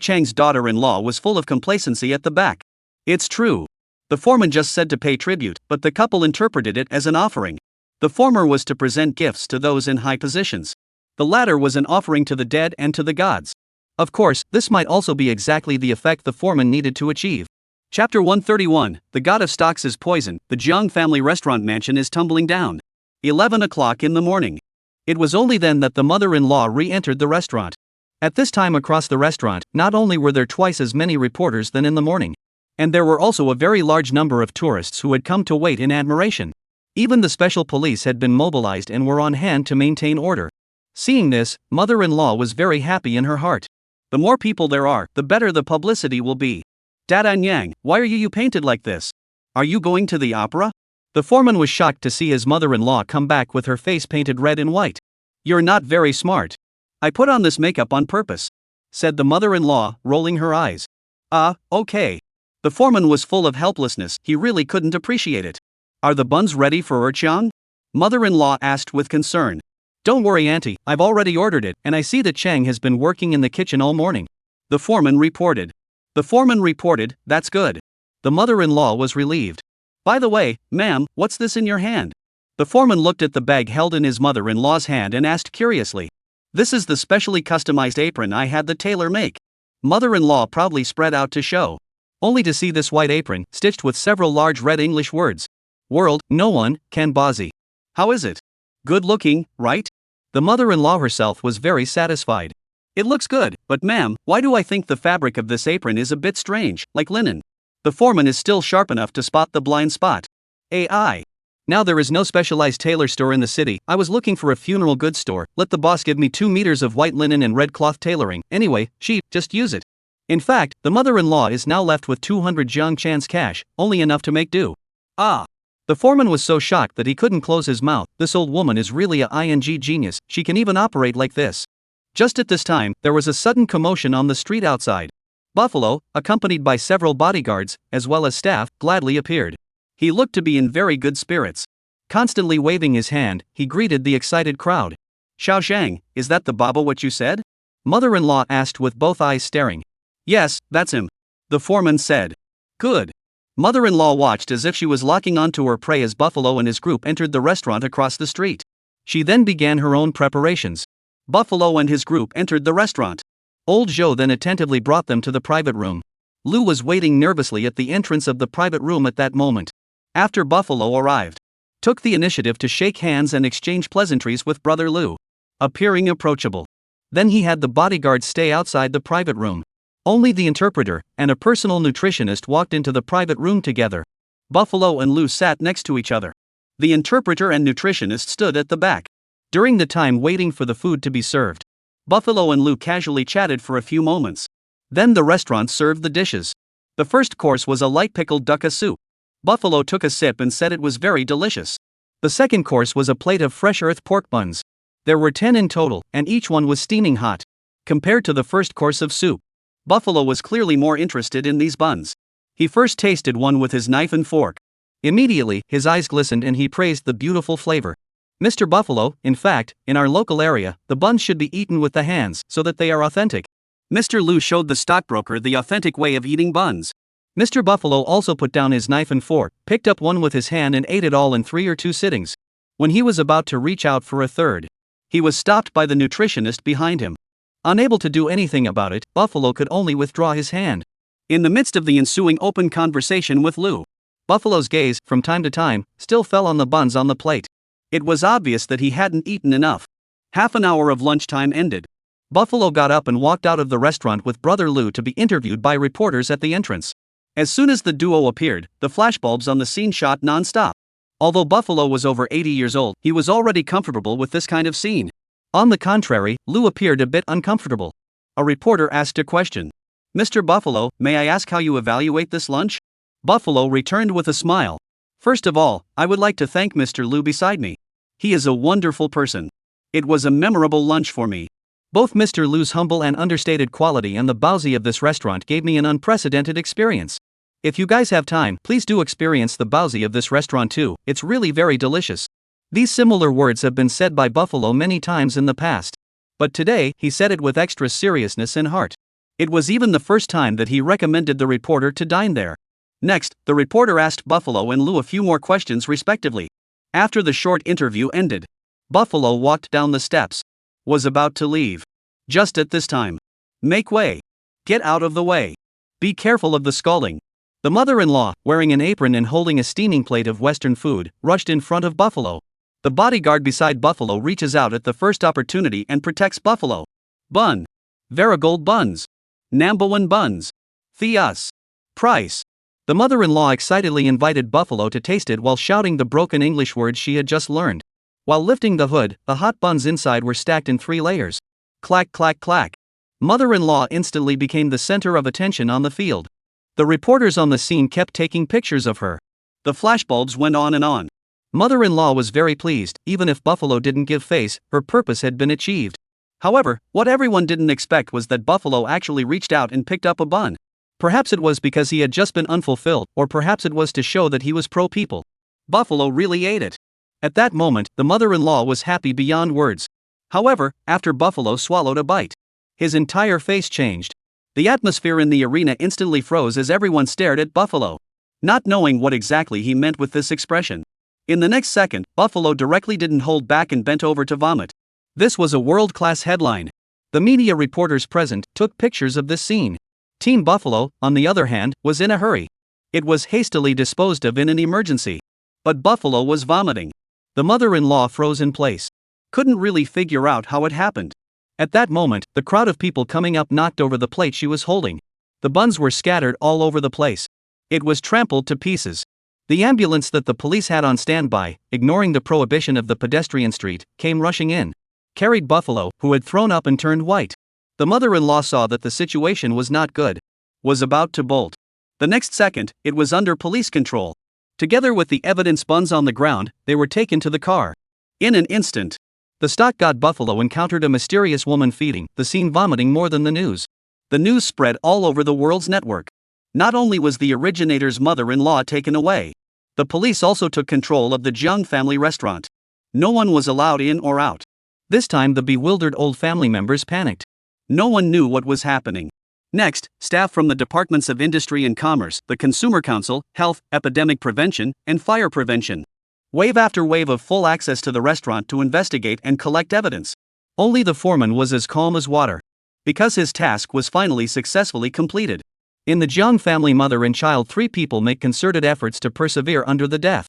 Chang's daughter-in-law was full of complacency at the back. It's true. The foreman just said to pay tribute, but the couple interpreted it as an offering. The former was to present gifts to those in high positions. The latter was an offering to the dead and to the gods. Of course, this might also be exactly the effect the foreman needed to achieve. Chapter 131, The God of Stocks is Poison. The Jiang family restaurant mansion is tumbling down. 11 o'clock in the morning. It was only then that the mother-in-law re-entered the restaurant. At this time across the restaurant, not only were there twice as many reporters than in the morning, and there were also a very large number of tourists who had come to wait in admiration. Even the special police had been mobilized and were on hand to maintain order. Seeing this, mother-in-law was very happy in her heart. The more people there are, the better the publicity will be. Dada Nyang, why are you painted like this? Are you going to the opera? The foreman was shocked to see his mother-in-law come back with her face painted red and white. You're not very smart. I put on this makeup on purpose, said the mother-in-law, rolling her eyes. Okay. The foreman was full of helplessness, he really couldn't appreciate it. Are the buns ready for Qiang? Mother-in-law asked with concern. Don't worry auntie, I've already ordered it, and I see that Chang has been working in the kitchen all morning. The foreman reported. That's good. The mother-in-law was relieved. By the way, ma'am, what's this in your hand? The foreman looked at the bag held in his mother-in-law's hand and asked curiously. This is the specially customized apron I had the tailor make. Mother-in-law proudly spread out to show. Only to see this white apron, stitched with several large red English words. World, no one, can bossy. How is it? Good looking, right? The mother-in-law herself was very satisfied. It looks good, but ma'am, why do I think the fabric of this apron is a bit strange, like linen? The foreman is still sharp enough to spot the blind spot. AI. Now there is no specialized tailor store in the city. I was looking for a funeral goods store. Let the boss give me 2 meters of white linen and red cloth tailoring. Anyway, just use it. In fact, the mother-in-law is now left with 200 Jiang Chan's cash, only enough to make do. The foreman was so shocked that he couldn't close his mouth. This old woman is really a ing genius, she can even operate like this. Just at this time, there was a sudden commotion on the street outside. Buffalo, accompanied by several bodyguards, as well as staff, gladly appeared. He looked to be in very good spirits. Constantly waving his hand, he greeted the excited crowd. Xiao Zhang, is that the Baba what you said? Mother-in-law asked with both eyes staring. Yes, that's him. The foreman said. Good. Mother-in-law watched as if she was locking onto her prey as Buffalo and his group entered the restaurant across the street. She then began her own preparations. Buffalo and his group entered the restaurant. Old Zhou then attentively brought them to the private room. Lu was waiting nervously at the entrance of the private room at that moment. After Buffalo arrived, took the initiative to shake hands and exchange pleasantries with brother Lu, appearing approachable. Then he had the bodyguards stay outside the private room. Only the interpreter and a personal nutritionist walked into the private room together. Buffalo and Lu sat next to each other. The interpreter and nutritionist stood at the back. During the time waiting for the food to be served, Buffalo and Lu casually chatted for a few moments. Then the restaurant served the dishes. The first course was a light pickled dukkha soup. Buffalo took a sip and said it was very delicious. The second course was a plate of fresh earth pork buns. There were 10 in total, and each one was steaming hot. Compared to the first course of soup, Buffalo was clearly more interested in these buns. He first tasted one with his knife and fork. Immediately, his eyes glistened and he praised the beautiful flavor. Mr. Buffalo, in fact, in our local area, the buns should be eaten with the hands so that they are authentic. Mr. Liu showed the stockbroker the authentic way of eating buns. Mr. Buffalo also put down his knife and fork, picked up one with his hand and ate it all in 3 or 2 sittings. When he was about to reach out for a third, he was stopped by the nutritionist behind him. Unable to do anything about it, Buffalo could only withdraw his hand. In the midst of the ensuing open conversation with Liu, Buffalo's gaze, from time to time, still fell on the buns on the plate. It was obvious that he hadn't eaten enough. Half an hour of lunchtime ended. Buffalo got up and walked out of the restaurant with Brother Liu to be interviewed by reporters at the entrance. As soon as the duo appeared, the flashbulbs on the scene shot non-stop. Although Buffalo was over 80 years old, he was already comfortable with this kind of scene. On the contrary, Liu appeared a bit uncomfortable. A reporter asked a question. "Mr. Buffalo, may I ask how you evaluate this lunch?" Buffalo returned with a smile. "First of all, I would like to thank Mr. Liu beside me. He is a wonderful person. It was a memorable lunch for me. Both Mr. Liu's humble and understated quality and the bounty of this restaurant gave me an unprecedented experience. If you guys have time, please do experience the bounty of this restaurant too, it's really very delicious." These similar words have been said by Buffalo many times in the past. But today, he said it with extra seriousness and heart. It was even the first time that he recommended the reporter to dine there. Next, the reporter asked Buffalo and Liu a few more questions respectively. After the short interview ended, Buffalo walked down the steps. Was about to leave. Just at this time. "Make way. Get out of the way. Be careful of the scalding." The mother-in-law, wearing an apron and holding a steaming plate of Western food, rushed in front of Buffalo. The bodyguard beside Buffalo reaches out at the first opportunity and protects Buffalo. "Bun. Varigold buns. Number 1 buns. Theus. Price." The mother-in-law excitedly invited Buffalo to taste it while shouting the broken English words she had just learned. While lifting the hood, the hot buns inside were stacked in 3 layers. Clack clack clack. Mother-in-law instantly became the center of attention on the field. The reporters on the scene kept taking pictures of her. The flashbulbs went on and on. Mother-in-law was very pleased. Even if Buffalo didn't give face, her purpose had been achieved. However, what everyone didn't expect was that Buffalo actually reached out and picked up a bun. Perhaps it was because he had just been unfulfilled, or perhaps it was to show that he was pro-people. Buffalo really ate it. At that moment, the mother-in-law was happy beyond words. However, after Buffalo swallowed a bite, his entire face changed. The atmosphere in the arena instantly froze as everyone stared at Buffalo, not knowing what exactly he meant with this expression. In the next second, Buffalo directly didn't hold back and bent over to vomit. This was a world-class headline. The media reporters present took pictures of this scene. Team Buffalo, on the other hand, was in a hurry. It was hastily disposed of in an emergency. But Buffalo was vomiting. The mother-in-law froze in place. Couldn't really figure out how it happened. At that moment, the crowd of people coming up knocked over the plate she was holding. The buns were scattered all over the place. It was trampled to pieces. The ambulance that the police had on standby, ignoring the prohibition of the pedestrian street, came rushing in. Carried Buffalo, who had thrown up and turned white. The mother-in-law saw that the situation was not good. Was about to bolt. The next second, it was under police control. Together with the evidence buns on the ground, they were taken to the car. In an instant, the stock god Buffalo encountered a mysterious woman feeding the scene vomiting more than the news. The news spread all over the world's network. Not only was the originator's mother-in-law taken away, the police also took control of the Jiang family restaurant. No one was allowed in or out. This time the bewildered old family members panicked. No one knew what was happening. Next, staff from the Departments of Industry and Commerce, the Consumer Council, Health, Epidemic Prevention, and Fire Prevention. Wave after wave of full access to the restaurant to investigate and collect evidence. Only the foreman was as calm as water. Because his task was finally successfully completed. In the Jiang family, mother and child, 3 people make concerted efforts to persevere under the death.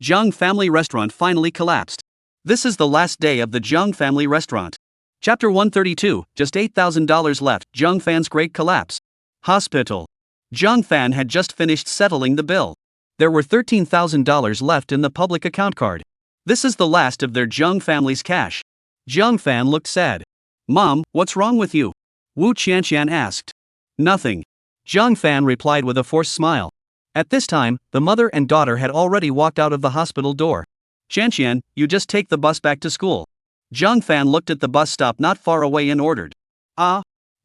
Jiang family restaurant finally collapsed. This is the last day of the Jiang family restaurant. Chapter 132, just $8,000 left, Jiang Fan's great collapse. Hospital. Jiang Fan had just finished settling the bill. There were $13,000 left in the public account card. This is the last of their Jiang family's cash. Jiang Fan looked sad. "Mom, what's wrong with you?" Wu Qianqian asked. "Nothing." Jiang Fan replied with a forced smile. At this time, the mother and daughter had already walked out of the hospital door. "Qianqian, you just take the bus back to school." Jiang Fan looked at the bus stop not far away and ordered.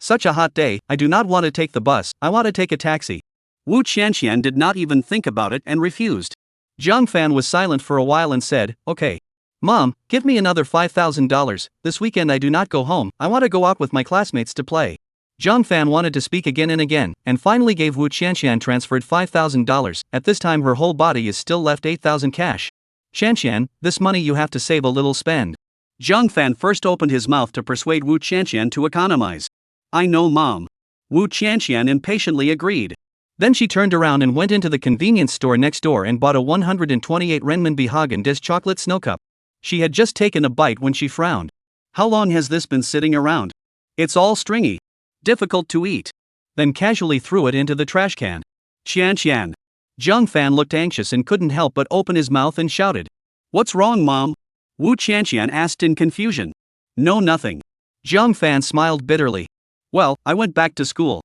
Such a hot day, I do not want to take the bus, I want to take a taxi." Wu Qianqian did not even think about it and refused. Zhang Fan was silent for a while and said, "Okay. Mom, give me another $5,000, this weekend I do not go home, I want to go out with my classmates to play." Zhang Fan wanted to speak again and again, and finally gave Wu Qianxian transferred $5,000, at this time her whole body is still left 8,000 cash. "Qianxian, this money you have to save a little spend." Zhang Fan first opened his mouth to persuade Wu Qianxian to economize. "I know, Mom." Wu Qianxian impatiently agreed. Then she turned around and went into the convenience store next door and bought a 128 renminbi Häagen-Dazs chocolate snow cup. She had just taken a bite when she frowned. "How long has this been sitting around? It's all stringy. Difficult to eat." Then casually threw it into the trash can. "Qianxian." Zhang Fan looked anxious and couldn't help but open his mouth and shouted. "What's wrong, Mom?" Wu Qianxian asked in confusion. "No, nothing." Zhang Fan smiled bitterly. "Well, I went back to school."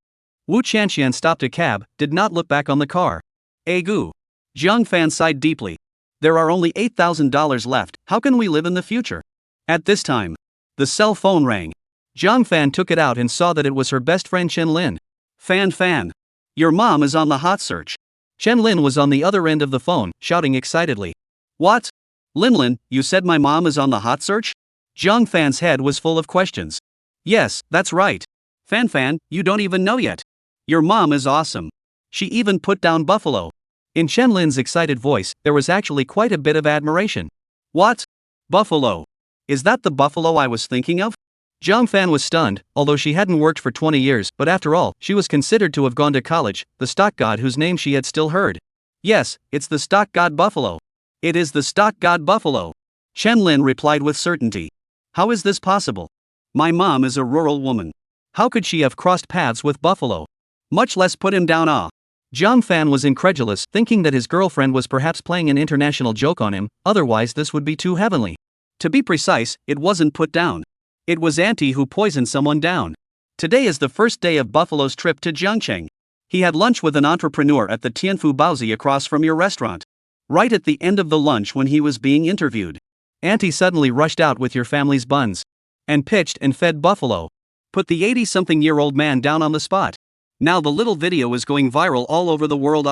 Wu Qianxian stopped a cab, did not look back on the car. "Egu." Zhang Fan sighed deeply. "There are only $8,000 left, how can we live in the future?" At this time, the cell phone rang. Zhang Fan took it out and saw that it was her best friend Chen Lin. Fan, your mom is on the hot search." Chen Lin was on the other end of the phone, shouting excitedly. "What? Lin, you said my mom is on the hot search?" Zhang Fan's head was full of questions. "Yes, that's right. Fan, you don't even know yet. Your mom is awesome. She even put down buffalo." In Chen Lin's excited voice, there was actually quite a bit of admiration. "What? Buffalo? Is that the buffalo I was thinking of?" Zhang Fan was stunned, although she hadn't worked for 20 years, but after all, she was considered to have gone to college, the stock god whose name she had still heard. "Yes, it's the stock god buffalo. It is the stock god buffalo." Chen Lin replied with certainty. "How is this possible? My mom is a rural woman. How could she have crossed paths with buffalo? Much less put him down." Zhang Fan was incredulous, thinking that his girlfriend was perhaps playing an international joke on him, otherwise this would be too heavenly. To be precise, it wasn't put down. It was Auntie who poisoned someone down. Today is the first day of Buffalo's trip to Jiangcheng. He had lunch with an entrepreneur at the Tianfu Baozi across from your restaurant. Right at the end of the lunch when he was being interviewed, Auntie suddenly rushed out with your family's buns and pitched and fed Buffalo. Put the 80-something-year-old man down on the spot. Now the little video is going viral all over the world.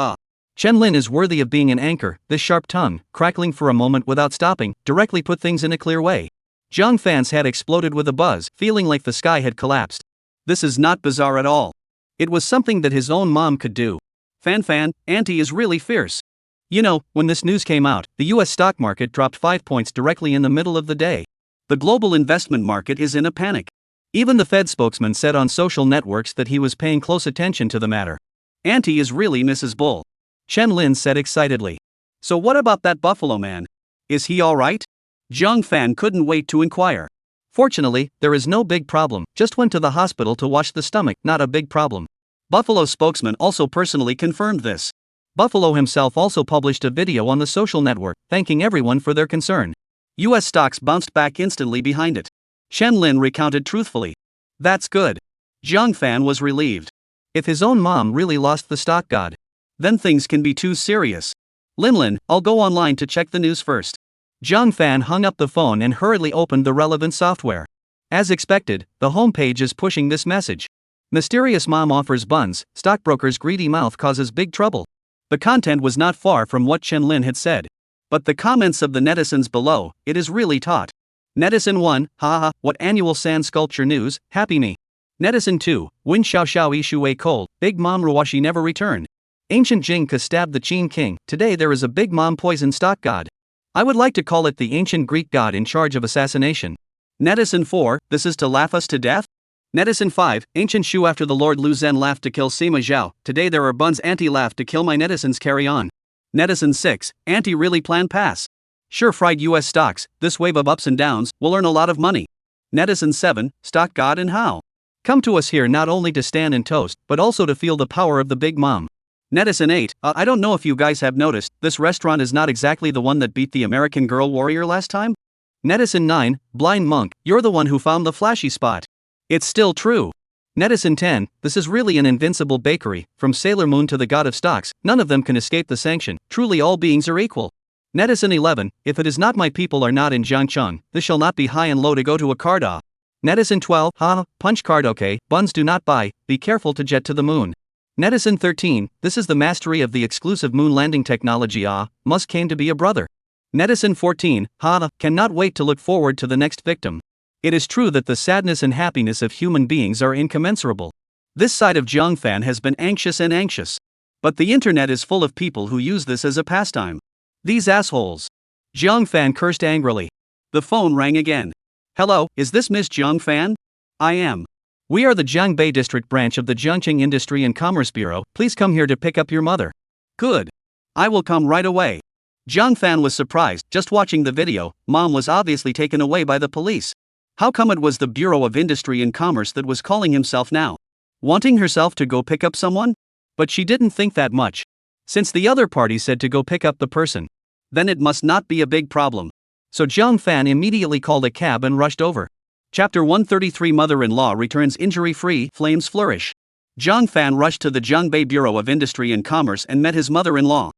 Chen Lin is worthy of being an anchor. This sharp tongue, crackling for a moment without stopping, directly put things in a clear way. Zhang Fan's head exploded with a buzz, feeling like the sky had collapsed. This is not bizarre at all. It was something that his own mom could do. Fan, Auntie is really fierce. You know, when this news came out, the US stock market dropped 5 points directly in the middle of the day. The global investment market is in a panic. Even the Fed spokesman said on social networks that he was paying close attention to the matter. Auntie is really Mrs. Bull. Chen Lin said excitedly. "So what about that buffalo man? Is he alright?" Zhang Fan couldn't wait to inquire. "Fortunately, there is no big problem, just went to the hospital to wash the stomach, not a big problem." Buffalo spokesman also personally confirmed this. Buffalo himself also published a video on the social network, thanking everyone for their concern. US stocks bounced back instantly behind it. Chen Lin recounted truthfully. "That's good." Zhang Fan was relieved. If his own mom really lost the stock god, then things can be too serious. Lin, I'll go online to check the news first." Zhang Fan hung up the phone and hurriedly opened the relevant software. As expected, the homepage is pushing this message. Mysterious mom offers buns, stockbroker's greedy mouth causes big trouble. The content was not far from what Chen Lin had said. But the comments of the netizens below, it is really taut. Netizen 1, haha, what annual sand sculpture news, happy me. Netizen 2, Win Xiao Ishu A cold, big mom Ruwashi never return. Ancient Jing Ka stabbed the Qin king, today there is a big mom poison stock god. I would like to call it the ancient Greek god in charge of assassination. Netizen 4, this is to laugh us to death? Netizen 5, ancient Shu after the Lord Lu Zhen laughed to kill Sima Zhao, today there are buns anti-laugh to kill my netizens carry on. Netizen 6, anti-really plan pass. Sure fried US stocks, this wave of ups and downs, will earn a lot of money. Netizen 7, stock god and how? Come to us here not only to stand and toast, but also to feel the power of the big mom. Netizen 8, I don't know if you guys have noticed, this restaurant is not exactly the one that beat the American Girl Warrior last time? Netizen 9, blind monk, you're the one who found the flashy spot. It's still true. Netizen 10, this is really an invincible bakery, from Sailor Moon to the god of stocks, none of them can escape the sanction, truly all beings are equal. Netizen 11, if it is not my people are not in Jiangcheng, this shall not be high and low to go to a card off. Netizen 12, punch card okay, buns do not buy, be careful to jet to the moon. Netizen 13, this is the mastery of the exclusive moon landing technology. Must came to be a brother. Netizen 14, cannot wait to look forward to the next victim. It is true that the sadness and happiness of human beings are incommensurable. This side of Jiangfan has been anxious and anxious. But the internet is full of people who use this as a pastime. These assholes. Jiangfan cursed angrily. The phone rang again. Hello, is this Miss Jiangfan? I am. We are the Jiangbei District branch of the Jiangqing Industry and Commerce Bureau. Please come here to pick up your mother. Good. I will come right away. Jiangfan was surprised. Just watching the video, mom was obviously taken away by the police. How come it was the Bureau of Industry and Commerce that was calling himself now? Wanting herself to go pick up someone? But she didn't think that much. Since the other party said to go pick up the person, then it must not be a big problem. So Jiangfan immediately called a cab and rushed over. Chapter 133 Mother-in-law returns injury-free, flames flourish. Jiangfan rushed to the Jiangbei Bureau of Industry and Commerce and met his mother-in-law.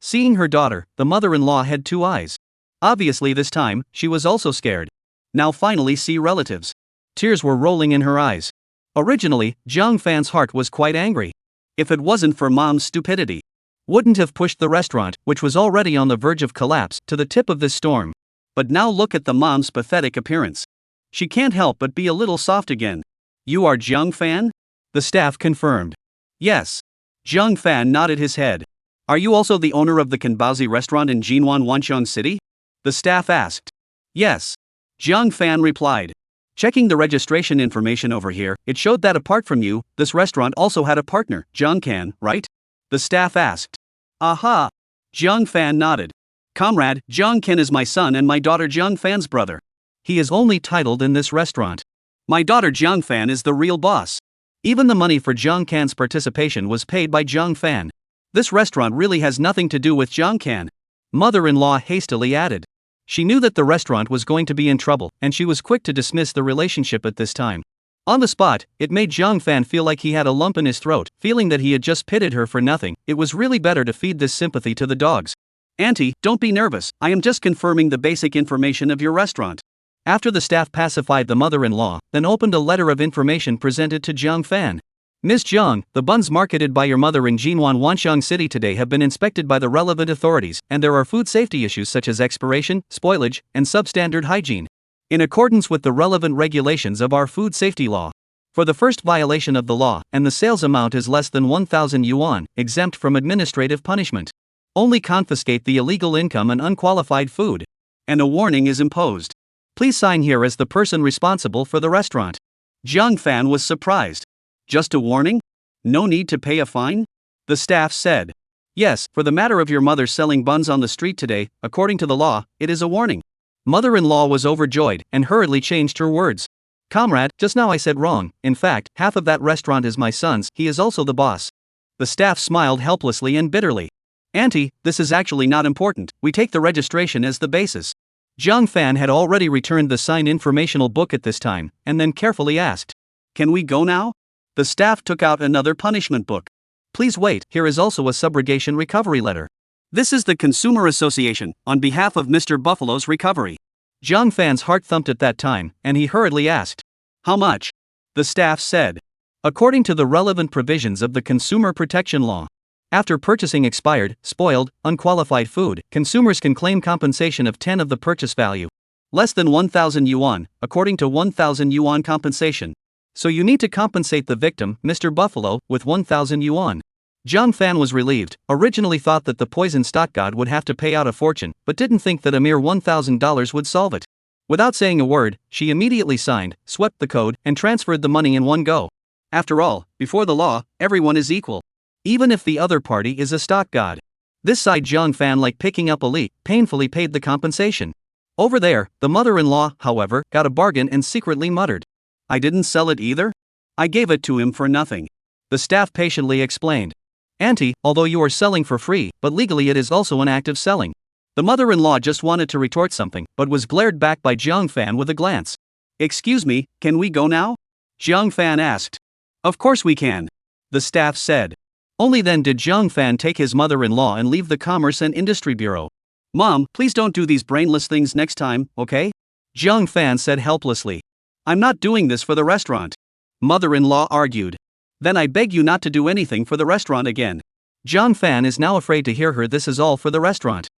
Seeing her daughter, the mother-in-law had two eyes. Obviously this time, she was also scared. Now finally see relatives. Tears were rolling in her eyes. Originally, Jiangfan's heart was quite angry. If it wasn't for mom's stupidity, wouldn't have pushed the restaurant, which was already on the verge of collapse, to the tip of this storm. But now look at the mom's pathetic appearance. She can't help but be a little soft again. You are Jiangfan? The staff confirmed. Yes. Jiangfan nodded his head. Are you also the owner of the Kanbaozi restaurant in Jinwan, Wanqiang City? The staff asked. Yes. Jiangfan replied. Checking the registration information over here, it showed that apart from you, this restaurant also had a partner, Jiangkan, right? The staff asked. Aha! Jiangfan nodded. Comrade, Jiangkan is my son and my daughter Jiangfan's brother. He is only titled in this restaurant. My daughter Jiangfan is the real boss. Even the money for Jiangkan's participation was paid by Jiangfan. This restaurant really has nothing to do with Jiangkan. Mother-in-law hastily added. She knew that the restaurant was going to be in trouble, and she was quick to dismiss the relationship at this time. On the spot, it made Jiangfan feel like he had a lump in his throat, feeling that he had just pitted her for nothing. It was really better to feed this sympathy to the dogs. Auntie, don't be nervous, I am just confirming the basic information of your restaurant. After the staff pacified the mother-in-law, then opened a letter of information presented to Jiangfan. Ms. Jiang, the buns marketed by your mother in Jinwan, Wanqiang City today have been inspected by the relevant authorities, and there are food safety issues such as expiration, spoilage, and substandard hygiene. In accordance with the relevant regulations of our food safety law. For the first violation of the law, and the sales amount is less than 1,000 yuan, exempt from administrative punishment. Only confiscate the illegal income and unqualified food. And a warning is imposed. Please sign here as the person responsible for the restaurant. Jiangfan was surprised. Just a warning? No need to pay a fine? The staff said. Yes, for the matter of your mother selling buns on the street today, according to the law, it is a warning. Mother-in-law was overjoyed and hurriedly changed her words. Comrade, just now I said wrong. In fact, half of that restaurant is my son's, he is also the boss. The staff smiled helplessly and bitterly. Auntie, this is actually not important, we take the registration as the basis. Jiangfan had already returned the signed informational book at this time, and then carefully asked. Can we go now? The staff took out another punishment book. Please wait, here is also a subrogation recovery letter. This is the Consumer Association, on behalf of Mr. Buffalo's recovery. Jiangfan's heart thumped at that time, and he hurriedly asked. How much? The staff said. According to the relevant provisions of the Consumer Protection Law, after purchasing expired, spoiled, unqualified food, consumers can claim compensation of 10 of the purchase value. Less than 1,000 yuan, according to 1,000 yuan compensation. So you need to compensate the victim, Mr. Buffalo, with 1,000 yuan. Jiangfan was relieved, originally thought that the poison stock god would have to pay out a fortune, but didn't think that a mere $1,000 would solve it. Without saying a word, she immediately signed, swept the code, and transferred the money in one go. After all, before the law, everyone is equal. Even if the other party is a stock god. This side Jiangfan, like picking up a leak, painfully paid the compensation. Over there, the mother-in-law, however, got a bargain and secretly muttered. I didn't sell it either? I gave it to him for nothing. The staff patiently explained. Auntie, although you are selling for free, but legally it is also an act of selling. The mother-in-law just wanted to retort something, but was glared back by Jiangfan with a glance. Excuse me, can we go now? Jiangfan asked. Of course we can. The staff said. Only then did Jiangfan take his mother-in-law and leave the Commerce and Industry Bureau. Mom, please don't do these brainless things next time, okay? Jiangfan said helplessly. I'm not doing this for the restaurant. Mother-in-law argued. Then I beg you not to do anything for the restaurant again. Zhang Fan is now afraid to hear her. This is all for the restaurant.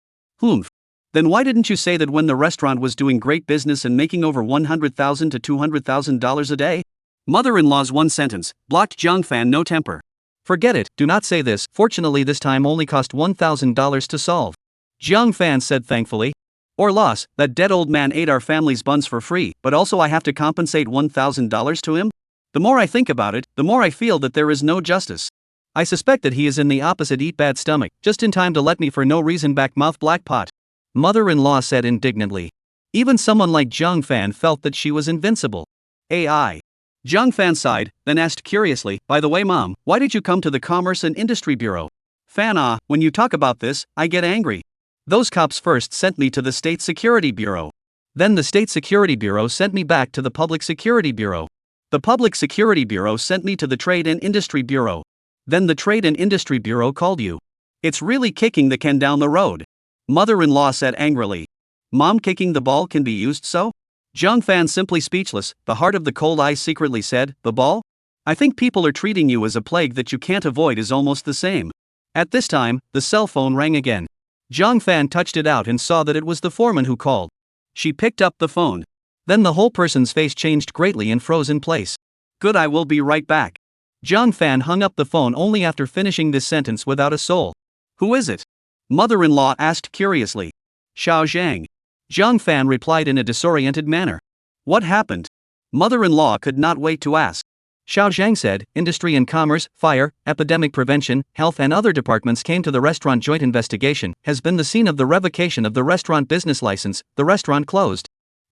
Humph. Then why didn't you say that when the restaurant was doing great business and making over $100,000 to $200,000 a day? Mother-in-law's one sentence blocked Zhang Fan no temper. Forget it, do not say this. Fortunately this time only cost $1,000 to solve. Zhang Fan said thankfully. Or loss, that dead old man ate our family's buns for free, but also I have to compensate $1,000 to him? The more I think about it, the more I feel that there is no justice. I suspect that he is in the opposite eat bad stomach, just in time to let me for no reason back mouth black pot. Mother-in-law said indignantly. Even someone like Zhang Fan felt that she was invincible. AI. Zhang Fan sighed, then asked curiously, by the way mom, why did you come to the Commerce and Industry Bureau? Fan when you talk about this, I get angry. Those cops first sent me to the State Security Bureau. Then the State Security Bureau sent me back to the Public Security Bureau. The Public Security Bureau sent me to the Trade and Industry Bureau. Then the Trade and Industry Bureau called you. It's really kicking the can down the road. Mother-in-law said angrily. Mom, kicking the ball can be used so? Zhang Fan simply speechless, the heart of the cold eyes secretly said, the ball? I think people are treating you as a plague that you can't avoid is almost the same. At this time, the cell phone rang again. Zhang Fan touched it out and saw that it was the foreman who called. She picked up the phone. Then the whole person's face changed greatly and froze in place. Good, I will be right back. Zhang Fan hung up the phone only after finishing this sentence without a soul. Who is it? Mother-in-law asked curiously. Xiao Zhang. Zhang Fan replied in a disoriented manner. What happened? Mother-in-law could not wait to ask. Xiao Zhang said, Industry and Commerce, Fire, Epidemic Prevention, Health and other departments came to the restaurant. Joint investigation has been the scene of the revocation of the restaurant business license. The restaurant closed.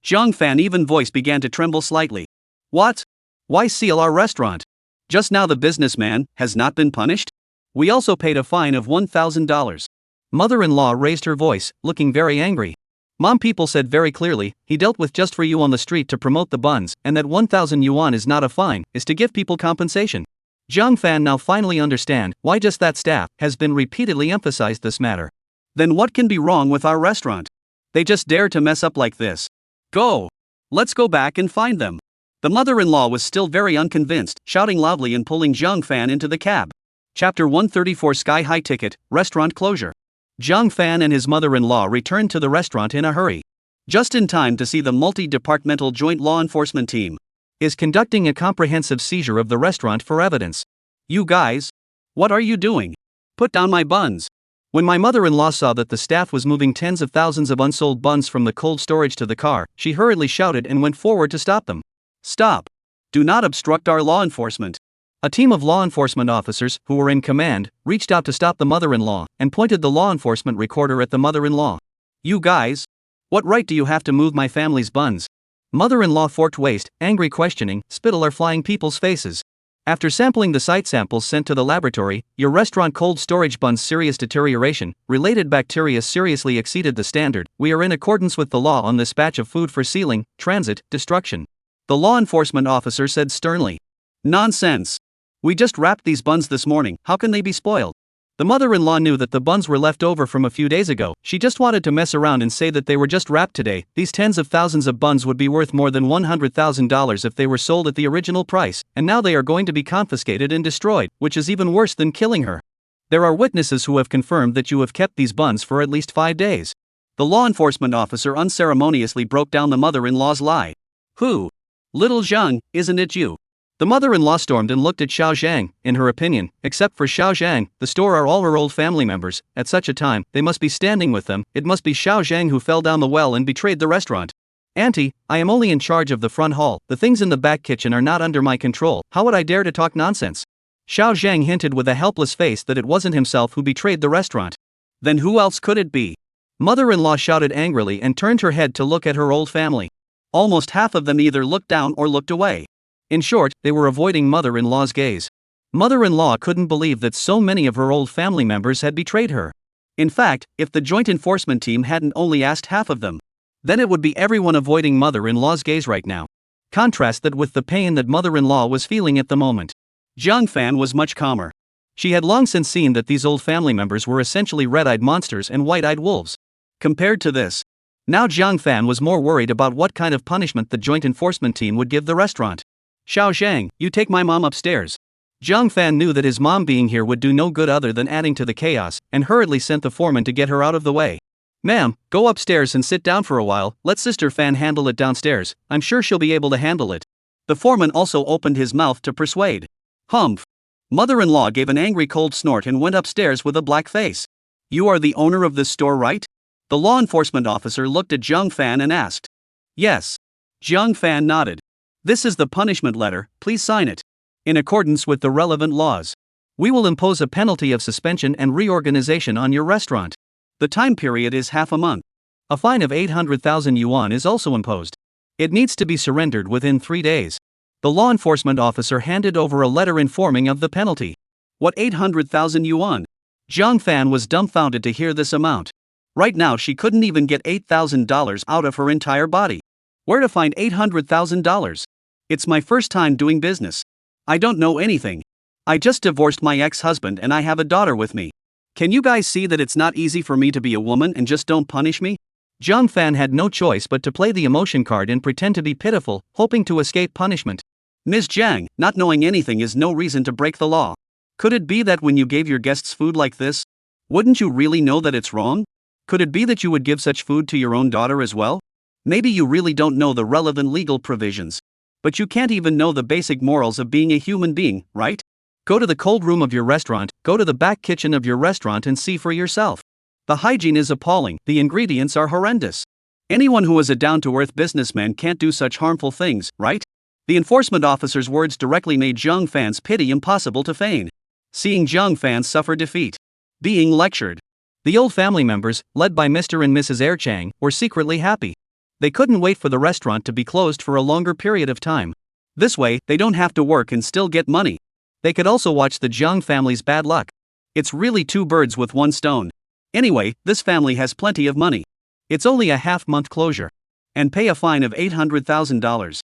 Zhang Fan even voice began to tremble slightly. What? Why seal our restaurant? Just now the businessman has not been punished? We also paid a fine of $1,000. Mother-in-law raised her voice, looking very angry. Mom, people said very clearly, he dealt with just for you on the street to promote the buns, and that 1,000 yuan is not a fine, is to give people compensation. Zhang Fan now finally understand why just that staff has been repeatedly emphasized this matter. Then what can be wrong with our restaurant? They just dare to mess up like this. Go! Let's go back and find them. The mother-in-law was still very unconvinced, shouting loudly and pulling Zhang Fan into the cab. Chapter 134 Sky High Ticket, Restaurant Closure. Zhang Fan and his mother-in-law returned to the restaurant in a hurry. Just in time to see the multi-departmental joint law enforcement team is conducting a comprehensive seizure of the restaurant for evidence. You guys? What are you doing? Put down my buns. When my mother-in-law saw that the staff was moving tens of thousands of unsold buns from the cold storage to the car, she hurriedly shouted and went forward to stop them. Stop! Do not obstruct our law enforcement. A team of law enforcement officers, who were in command, reached out to stop the mother-in-law, and pointed the law enforcement recorder at the mother-in-law. You guys? What right do you have to move my family's buns? Mother-in-law forked waist, angry questioning, spittle are flying people's faces. After sampling the site samples sent to the laboratory, your restaurant cold storage buns serious deterioration, related bacteria seriously exceeded the standard. We are in accordance with the law on this batch of food for sealing, transit, destruction. The law enforcement officer said sternly. Nonsense. We just wrapped these buns this morning, how can they be spoiled? The mother-in-law knew that the buns were left over from a few days ago. She just wanted to mess around and say that they were just wrapped today. These tens of thousands of buns would be worth more than $100,000 if they were sold at the original price, and now they are going to be confiscated and destroyed, which is even worse than killing her. There are witnesses who have confirmed that you have kept these buns for at least 5 days. The law enforcement officer unceremoniously broke down the mother-in-law's lie. Who? Little Zhang, isn't it you? The mother-in-law stormed and looked at Xiao Zhang. In her opinion, except for Xiao Zhang, the store are all her old family members. At such a time, they must be standing with them. It must be Xiao Zhang who fell down the well and betrayed the restaurant. Auntie, I am only in charge of the front hall. The things in the back kitchen are not under my control. How would I dare to talk nonsense? Xiao Zhang hinted with a helpless face that it wasn't himself who betrayed the restaurant. Then who else could it be? Mother-in-law shouted angrily and turned her head to look at her old family. Almost half of them either looked down or looked away. In short, they were avoiding mother-in-law's gaze. Mother-in-law couldn't believe that so many of her old family members had betrayed her. In fact, if the joint enforcement team hadn't only asked half of them, then it would be everyone avoiding mother-in-law's gaze right now. Contrast that with the pain that mother-in-law was feeling at the moment. Zhang Fan was much calmer. She had long since seen that these old family members were essentially red-eyed monsters and white-eyed wolves. Compared to this, now Zhang Fan was more worried about what kind of punishment the joint enforcement team would give the restaurant. Xiao Zhang, you take my mom upstairs. Zhang Fan knew that his mom being here would do no good other than adding to the chaos, and hurriedly sent the foreman to get her out of the way. Ma'am, go upstairs and sit down for a while, let Sister Fan handle it downstairs, I'm sure she'll be able to handle it. The foreman also opened his mouth to persuade. Humph. Mother-in-law gave an angry cold snort and went upstairs with a black face. You are the owner of this store, right? The law enforcement officer looked at Zhang Fan and asked. Yes. Zhang Fan nodded. This is the punishment letter, please sign it. In accordance with the relevant laws, we will impose a penalty of suspension and reorganization on your restaurant. The time period is half a month. A fine of 800,000 yuan is also imposed. It needs to be surrendered within 3 days. The law enforcement officer handed over a letter informing of the penalty. What 800,000 yuan? Zhang Fan was dumbfounded to hear this amount. Right now she couldn't even get $8,000 out of her entire body. Where to find $800,000? It's my first time doing business. I don't know anything. I just divorced my ex-husband and I have a daughter with me. Can you guys see that it's not easy for me to be a woman and just don't punish me? Zhang Fan had no choice but to play the emotion card and pretend to be pitiful, hoping to escape punishment. Ms. Zhang, not knowing anything is no reason to break the law. Could it be that when you gave your guests food like this, wouldn't you really know that it's wrong? Could it be that you would give such food to your own daughter as well? Maybe you really don't know the relevant legal provisions. But you can't even know the basic morals of being a human being, right? Go to the cold room of your restaurant, go to the back kitchen of your restaurant and see for yourself. The hygiene is appalling, the ingredients are horrendous. Anyone who is a down-to-earth businessman can't do such harmful things, right? The enforcement officer's words directly made Zhang Fan's pity impossible to feign. Seeing Zhang Fan suffer defeat. Being lectured. The old family members, led by Mr. and Mrs. Erchang, were secretly happy. They couldn't wait for the restaurant to be closed for a longer period of time. This way, they don't have to work and still get money. They could also watch the Zhang family's bad luck. It's really 2 birds with 1 stone. Anyway, this family has plenty of money. It's only a half-month closure. And pay a fine of $800,000.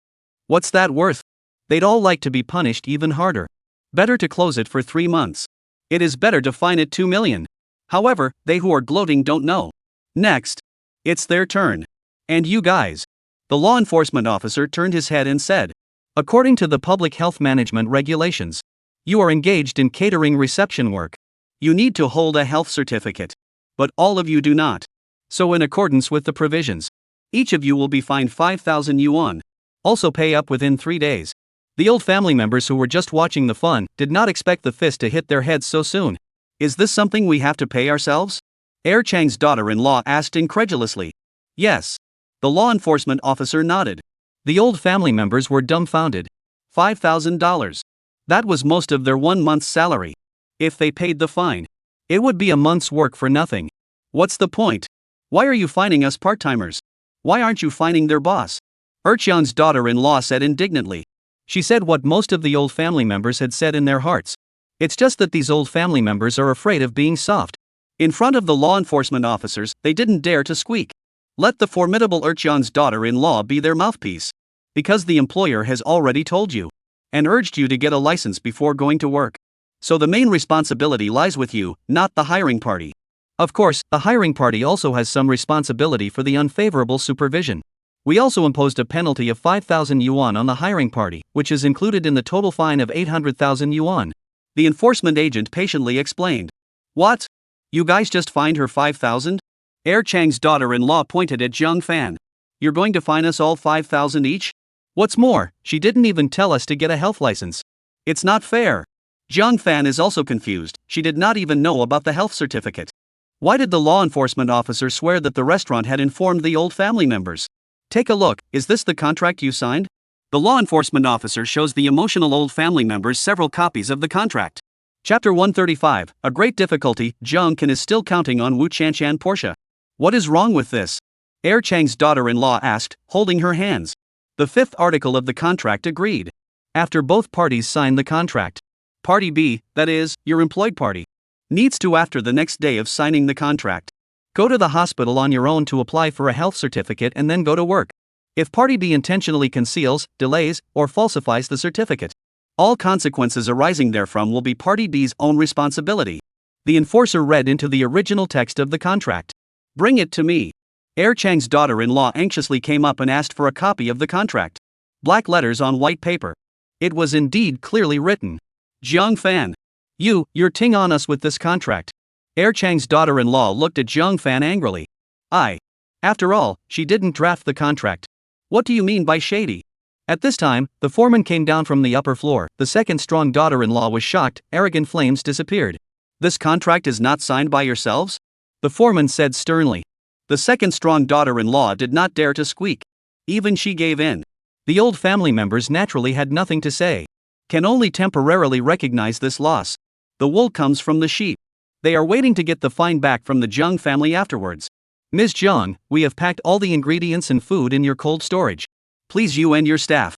What's that worth? They'd all like to be punished even harder. Better to close it for 3 months. It is better to fine it 2 million. However, they who are gloating don't know. Next. It's their turn. And you guys. The law enforcement officer turned his head and said. According to the public health management regulations, you are engaged in catering reception work. You need to hold a health certificate. But all of you do not. So in accordance with the provisions, each of you will be fined 5,000 yuan. Also pay up within 3 days. The old family members who were just watching the fun did not expect the fist to hit their heads so soon. Is this something we have to pay ourselves? Chang's daughter-in-law asked incredulously. Yes. The law enforcement officer nodded. The old family members were dumbfounded. $5,000. That was most of their 1 month's salary. If they paid the fine, it would be a month's work for nothing. What's the point? Why are you fining us part-timers? Why aren't you fining their boss? Erchang's daughter-in-law said indignantly. She said what most of the old family members had said in their hearts. It's just that these old family members are afraid of being soft. In front of the law enforcement officers, they didn't dare to squeak. Let the formidable Erchang's daughter-in-law be their mouthpiece. Because the employer has already told you and urged you to get a license before going to work. So the main responsibility lies with you, not the hiring party. Of course, the hiring party also has some responsibility for the unfavorable supervision. We also imposed a penalty of 5,000 yuan on the hiring party, which is included in the total fine of 800,000 yuan. The enforcement agent patiently explained. What? You guys just fined her 5,000? Chang's daughter-in-law pointed at Zhang Fan. You're going to fine us all 5,000 each? What's more, she didn't even tell us to get a health license. It's not fair. Zhang Fan is also confused, she did not even know about the health certificate. Why did the law enforcement officer swear that the restaurant had informed the old family members? Take a look, is this the contract you signed? The law enforcement officer shows the emotional old family members several copies of the contract. Chapter 135, A Great Difficulty, Zhang Kan is still counting on Wu Chanchan Portia. What is wrong with this? Chang's daughter-in-law asked, holding her hands. The 5th article of the contract agreed. After both parties signed the contract, Party B, that is, your employed party, needs to after the next day of signing the contract, go to the hospital on your own to apply for a health certificate and then go to work. If Party B intentionally conceals, delays, or falsifies the certificate, all consequences arising therefrom will be Party B's own responsibility. The enforcer read into the original text of the contract. Bring it to me. Chang's daughter-in-law anxiously came up and asked for a copy of the contract. Black letters on white paper. It was indeed clearly written. Jiang Fan. You're ting on us with this contract. Er Chang's daughter-in-law looked at Jiang Fan angrily. After all, she didn't draft the contract. What do you mean by shady? At this time, the foreman came down from the upper floor. The second strong daughter-in-law was shocked. Arrogant flames disappeared. This contract is not signed by yourselves? The foreman said sternly. The second strong daughter-in-law did not dare to squeak. Even she gave in. The old family members naturally had nothing to say. Can only temporarily recognize this loss. The wool comes from the sheep. They are waiting to get the fine back from the Zhang family afterwards. Ms. Zhang, we have packed all the ingredients and food in your cold storage. Please, you and your staff,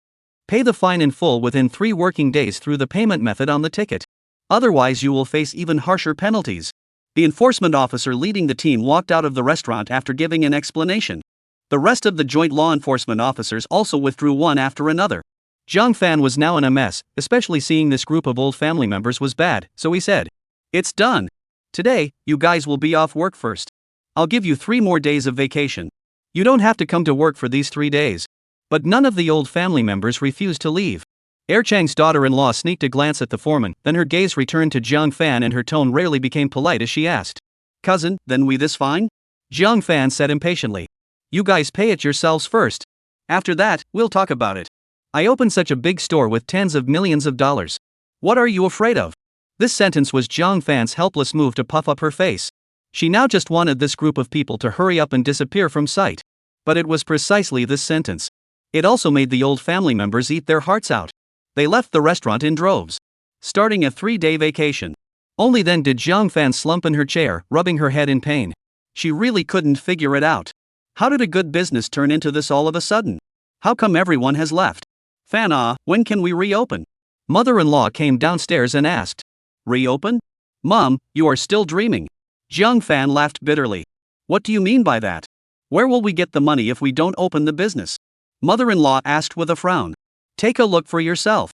pay the fine in full within 3 working days through the payment method on the ticket. Otherwise you will face even harsher penalties. The enforcement officer leading the team walked out of the restaurant after giving an explanation. The rest of the joint law enforcement officers also withdrew one after another. Jiang Fan was now in a mess, especially seeing this group of old family members was bad, so he said, "It's done. Today, you guys will be off work first. I'll give you 3 more days of vacation. You don't have to come to work for these 3 days. But none of the old family members refused to leave. Er Chang's daughter-in-law sneaked a glance at the foreman, then her gaze returned to Jiang Fan and her tone rarely became polite as she asked, "Cousin, then we this fine?" Jiang Fan said impatiently. "You guys pay it yourselves first. After that, we'll talk about it. I opened such a big store with tens of millions of dollars. What are you afraid of?" This sentence was Jiang Fan's helpless move to puff up her face. She now just wanted this group of people to hurry up and disappear from sight. But it was precisely this sentence. It also made the old family members eat their hearts out. They left the restaurant in droves, starting a 3-day vacation. Only then did Jiang Fan slump in her chair, rubbing her head in pain. She really couldn't figure it out. How did a good business turn into this all of a sudden? How come everyone has left? Fan, when can we reopen? Mother-in-law came downstairs and asked. Reopen? Mom, you are still dreaming. Jiang Fan laughed bitterly. What do you mean by that? Where will we get the money if we don't open the business? Mother-in-law asked with a frown. Take a look for yourself.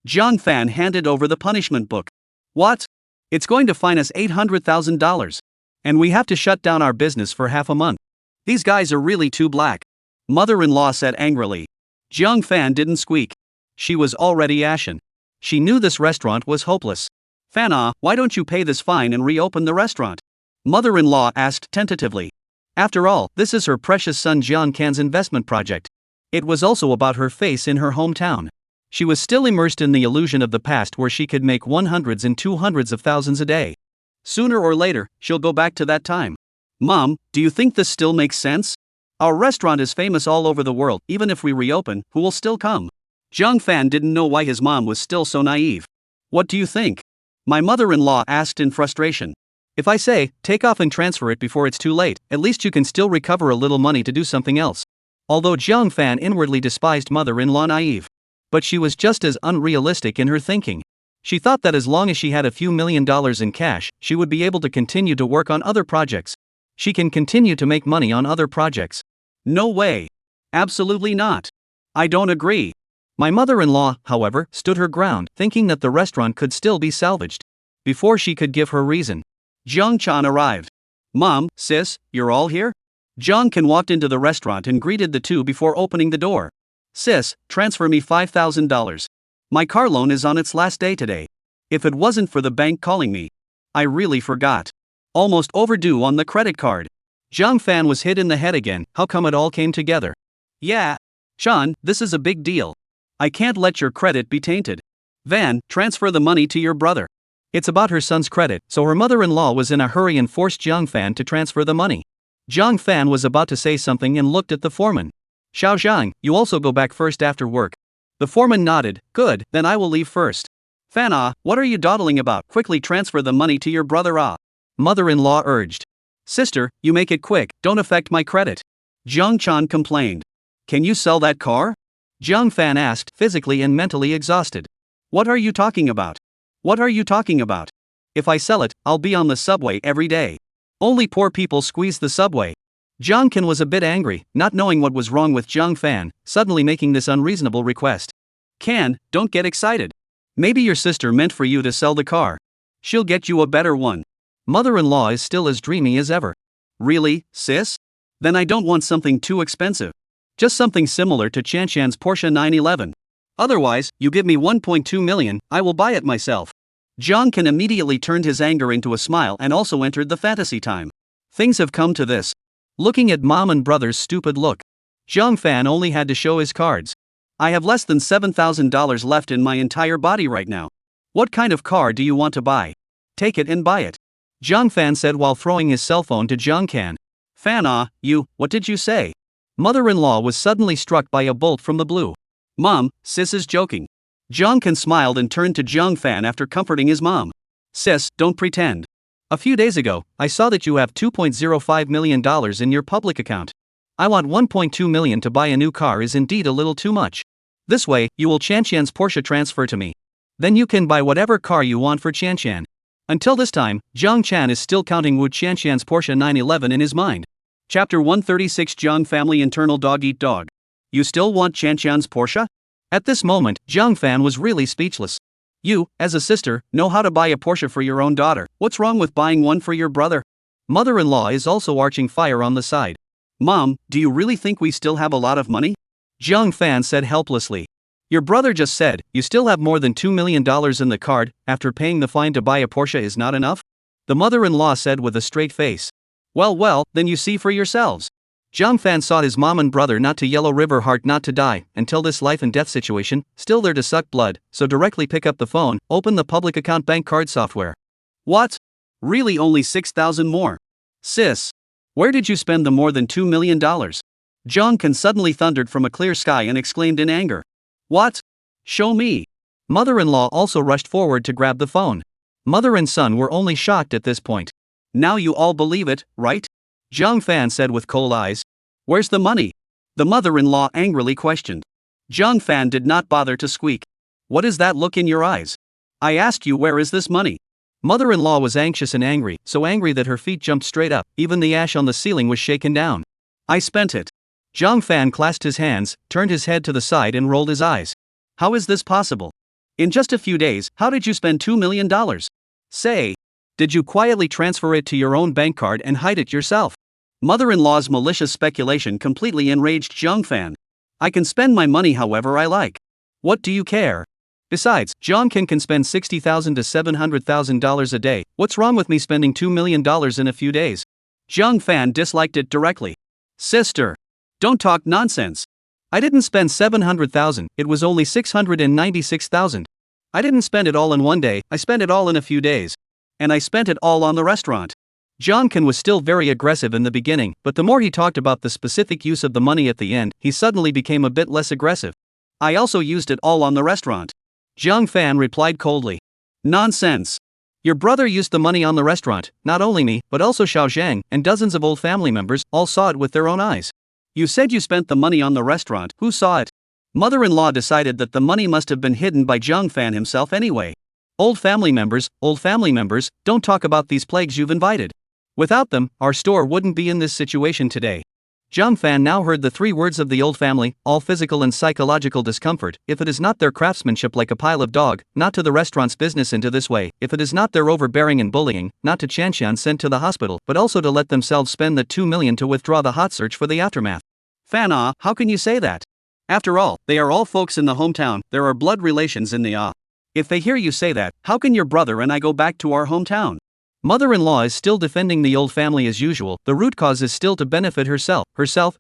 Jiang Fan handed over the punishment book. What? It's going to fine us $800,000. And we have to shut down our business for half a month. These guys are really too black. Mother-in-law said angrily. Jiang Fan didn't squeak. She was already ashen. She knew this restaurant was hopeless. Fan, why don't you pay this fine and reopen the restaurant? Mother-in-law asked tentatively. After all, this is her precious son Jiang Kan's investment project. It was also about her face in her hometown. She was still immersed in the illusion of the past where she could make 100s and 200s of thousands a day. Sooner or later, she'll go back to that time. Mom, do you think this still makes sense? Our restaurant is famous all over the world. Even if we reopen, who will still come? Jiang Fan didn't know why his mom was still so naive. What do you think? My mother-in-law asked in frustration. If I say, take off and transfer it before it's too late, at least you can still recover a little money to do something else. Although Jiang Fan inwardly despised mother-in-law naive. But she was just as unrealistic in her thinking. She thought that as long as she had a few $1 million in cash, she would be able to continue to work on other projects. She can continue to make money on other projects. No way. Absolutely not. I don't agree. My mother-in-law, however, stood her ground, thinking that the restaurant could still be salvaged. Before she could give her reason, Jiang Chan arrived. Mom, sis, you're all here? Jiang Kan walked into the restaurant and greeted the two before opening the door. Sis, transfer me $5,000. My car loan is on its last day today. If it wasn't for the bank calling me, I really forgot. Almost overdue on the credit card. Jiang Fan was hit in the head again. How come it all came together? Yeah. Sean, this is a big deal. I can't let your credit be tainted. Van, transfer the money to your brother. It's about her son's credit, so her mother-in-law was in a hurry and forced Jiang Fan to transfer the money. Jiang Fan was about to say something and looked at the foreman. Xiao Zhang, you also go back first after work. The foreman nodded. Good, then I will leave first. Fan, what are you dawdling about? Quickly transfer the money to your brother. Mother-in-law urged. Sister, you make it quick, don't affect my credit. Jiang Chan complained. Can you sell that car? Jiang Fan asked, physically and mentally exhausted. What are you talking about? What are you talking about? If I sell it, I'll be on the subway every day. Only poor people squeeze the subway. Jiang Kan was a bit angry, not knowing what was wrong with Jiang Fan, suddenly making this unreasonable request. Kan, don't get excited. Maybe your sister meant for you to sell the car. She'll get you a better one. Mother-in-law is still as dreamy as ever. Really, sis? Then I don't want something too expensive. Just something similar to Chanshan's Porsche 911. Otherwise, you give me $1.2 million, I will buy it myself. Kan immediately turned his anger into a smile and also entered the fantasy time. Things have come to this. Looking at mom and brother's stupid look, Fan only had to show his cards. I have less than $7,000 left in my entire body right now. What kind of car do you want to buy? Take it and buy it. Fan said while throwing his cell phone to Kan. Fan, what did you say? Mother-in-law was suddenly struck by a bolt from the blue. Mom, sis is joking. Kan smiled and turned to Fan after comforting his mom. Sis, don't pretend. A few days ago, I saw that you have $2.05 million in your public account. I want $1.2 million to buy a new car is indeed a little too much. This way, you will Chanchan's Porsche transfer to me. Then you can buy whatever car you want for Chanchan. Until this time, Chan is still counting Wu Chanchan's Porsche 911 in his mind. Chapter 136 Jiang Family Internal Dog Eat Dog. You still want Chanchan's Porsche? At this moment, Fan was really speechless. You, as a sister, know how to buy a Porsche for your own daughter. What's wrong with buying one for your brother? Mother-in-law is also arching fire on the side. Mom, do you really think we still have a lot of money? Fan said helplessly. Your brother just said, you still have more than $2 million in the card, after paying the fine to buy a Porsche is not enough? The mother-in-law said with a straight face. Well, then you see for yourselves. Fan sought his mom and brother not to Yellow River Heart not to die, until this life and death situation, still there to suck blood, so directly pick up the phone, open the public account bank card software. What? Really only 6,000 more? Sis. Where did you spend the more than $2 million? Kan suddenly thundered from a clear sky and exclaimed in anger. What? Show me. Mother-in-law also rushed forward to grab the phone. Mother and son were only shocked at this point. Now you all believe it, right? Fan said with cold eyes. Where's the money? The mother-in-law angrily questioned. Fan did not bother to squeak. What is that look in your eyes? I ask you, where is this money? Mother-in-law was anxious and angry, so angry that her feet jumped straight up, even the ash on the ceiling was shaken down. I spent it. Fan clasped his hands, turned his head to the side and rolled his eyes. How is this possible? In just a few days, how did you spend $2 million? Say. Did you quietly transfer it to your own bank card and hide it yourself? Mother-in-law's malicious speculation completely enraged Fan. I can spend my money however I like. What do you care? Besides, Kan can spend $60,000 to $700,000 a day. What's wrong with me spending $2 million in a few days? Fan disliked it directly. Sister. Don't talk nonsense. I didn't spend $700,000, it was only $696,000. I didn't spend it all in one day, I spent it all in a few days. And I spent it all on the restaurant. Kan was still very aggressive in the beginning, but the more he talked about the specific use of the money at the end, he suddenly became a bit less aggressive. I also used it all on the restaurant. Fan replied coldly. Nonsense. Your brother used the money on the restaurant, not only me, but also Xiao Zhang, and dozens of old family members, all saw it with their own eyes. You said you spent the money on the restaurant, who saw it? Mother-in-law decided that the money must have been hidden by Fan himself anyway. Old family members, don't talk about these plagues you've invited. Without them, our store wouldn't be in this situation today. Fan now heard the three words of the old family, all physical and psychological discomfort, if it is not their craftsmanship like a pile of dog, not to the restaurant's business into this way, if it is not their overbearing and bullying, not to Chanchan sent to the hospital, but also to let themselves spend the $2 million to withdraw the hot search for the aftermath. Fan, how can you say that? After all, they are all folks in the hometown, there are blood relations in the If they hear you say that, how can your brother and I go back to our hometown? Mother-in-law is still defending the old family as usual, the root cause is still to benefit herself,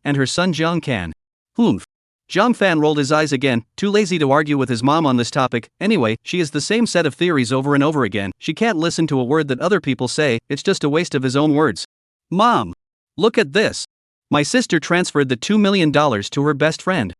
and her son Kan. Humph. Fan rolled his eyes again, too lazy to argue with his mom on this topic. Anyway, she has the same set of theories over and over again, she can't listen to a word that other people say, it's just a waste of his own words. Mom! Look at this! My sister transferred the $2 million to her best friend.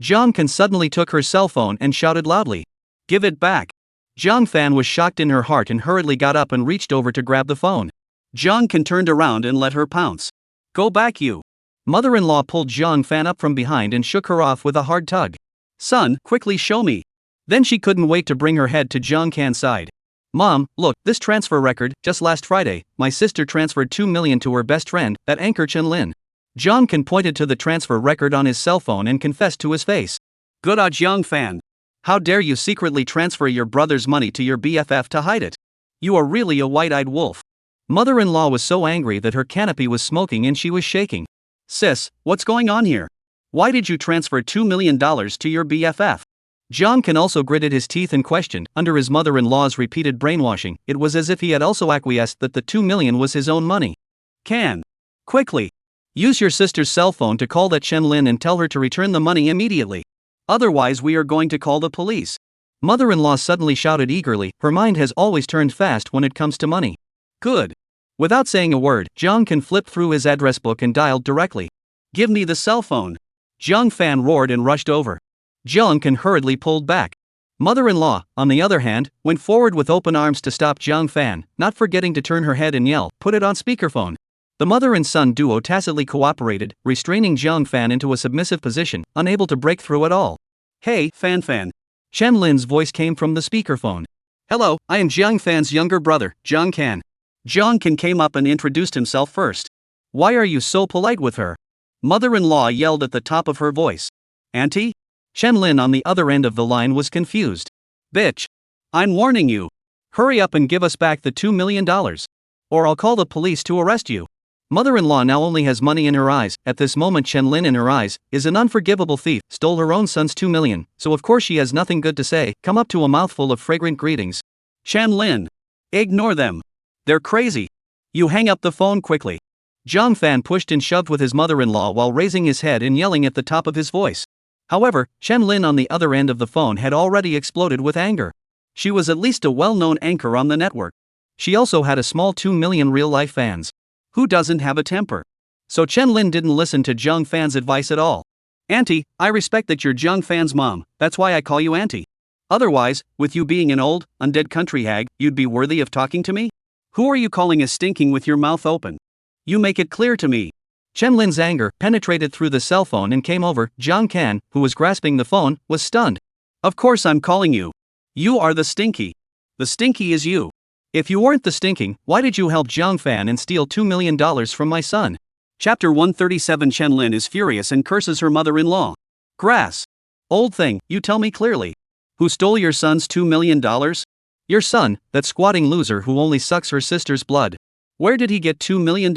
Kan suddenly took her cell phone and shouted loudly. Give it back! Fan was shocked in her heart and hurriedly got up and reached over to grab the phone. Kan turned around and let her pounce. Go back you! Mother-in-law pulled Fan up from behind and shook her off with a hard tug. Son, quickly show me! Then she couldn't wait to bring her head to Kan's side. Mom, look, this transfer record, just last Friday, my sister transferred $2 million to her best friend, that anchor Chen Lin. Kan pointed to the transfer record on his cell phone and confessed to his face. Good on Fan. How dare you secretly transfer your brother's money to your BFF to hide it? You are really a white-eyed wolf. Mother-in-law was so angry that her canopy was smoking and she was shaking. Sis, what's going on here? Why did you transfer $2 million to your BFF? Jiang Kan also gritted his teeth and questioned. Under his mother-in-law's repeated brainwashing, it was as if he had also acquiesced that the 2 million was his own money. Can. Quickly. Use your sister's cell phone to call that Chen Lin and tell her to return the money immediately. Otherwise we are going to call the police. Mother-in-law suddenly shouted eagerly. Her mind has always turned fast when it comes to money. Good. Without saying a word, Jiang Kan flipped through his address book and dialed directly. Give me the cell phone. Jiang Fan roared and rushed over. Jiang Kan hurriedly pulled back. Mother-in-law, on the other hand, went forward with open arms to stop Jiang Fan, not forgetting to turn her head and yell, "Put it on speakerphone." The mother and son duo tacitly cooperated, restraining Jiang Fan into a submissive position, unable to break through at all. Hey, Fan Fan. Chen Lin's voice came from the speakerphone. Hello, I am Jiang Fan's younger brother, Jiang Kan. Jiang Kan came up and introduced himself first. Why are you so polite with her? Mother-in-law yelled at the top of her voice. Auntie? Chen Lin on the other end of the line was confused. Bitch. I'm warning you. Hurry up and give us back the $2 million. Or I'll call the police to arrest you. Mother-in-law now only has money in her eyes. At this moment Chen Lin in her eyes is an unforgivable thief, stole her own son's 2 million, so of course she has nothing good to say, come up to a mouthful of fragrant greetings. Chen Lin. Ignore them. They're crazy. You hang up the phone quickly. Jiang Fan pushed and shoved with his mother-in-law while raising his head and yelling at the top of his voice. However, Chen Lin on the other end of the phone had already exploded with anger. She was at least a well-known anchor on the network. She also had a small 2 million real-life fans. Who doesn't have a temper? So Chen Lin didn't listen to Jiang Fan's advice at all. Auntie, I respect that you're Jiang Fan's mom, that's why I call you auntie. Otherwise, with you being an old, undead country hag, you'd be worthy of talking to me? Who are you calling a stinking with your mouth open? You make it clear to me. Chen Lin's anger penetrated through the cell phone and came over. Jiang Kan, who was grasping the phone, was stunned. Of course I'm calling you. You are the stinky. The stinky is you. If you weren't the stinking, why did you help Jiang Fan and steal $2 million from my son? Chapter 137. Chen Lin is furious and curses her mother-in-law. Grass. Old thing, you tell me clearly. Who stole your son's $2 million? Your son, that squatting loser who only sucks her sister's blood. Where did he get $2 million?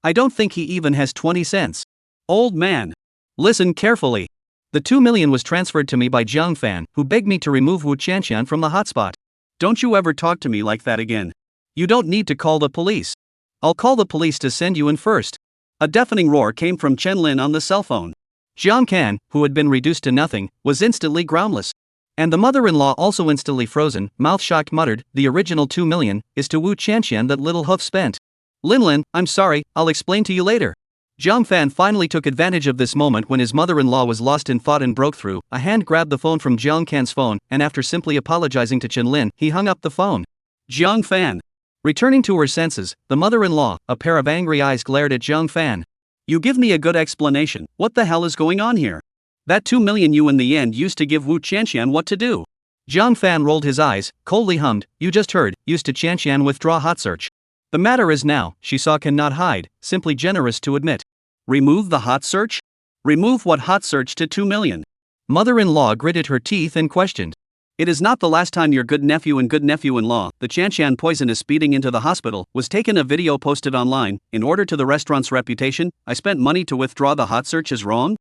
I don't think he even has 20 cents. Old man. Listen carefully. The 2 million was transferred to me by Jiang Fan, who begged me to remove Wu Chanxian from the hotspot. Don't you ever talk to me like that again. You don't need to call the police. I'll call the police to send you in first. A deafening roar came from Chen Lin on the cell phone. Jiang Kan, who had been reduced to nothing, was instantly groundless. And the mother-in-law also instantly frozen, mouth-shocked muttered, the original 2 million is to Wu Chanxian that little hoof spent. Lin, I'm sorry, I'll explain to you later. Jiang Fan finally took advantage of this moment when his mother-in-law was lost in thought and broke through. A hand grabbed the phone from Jiang Kan's phone, and after simply apologizing to Chen Lin, he hung up the phone. Jiang Fan. Returning to her senses, the mother-in-law, a pair of angry eyes glared at Jiang Fan. You give me a good explanation, what the hell is going on here? That 2 million you in the end used to give Wu Chanxian what to do. Jiang Fan rolled his eyes, coldly hummed, you just heard, used to Chanxian withdraw hot search. The matter is now, she saw cannot hide, simply generous to admit. Remove the hot search? Remove what hot search to 2 million? Mother-in-law gritted her teeth and questioned. It is not the last time your good nephew and good nephew-in-law, the Chanxian poison is speeding into the hospital, was taken a video posted online, in order to the restaurant's reputation, I spent money to withdraw the hot search is wrong?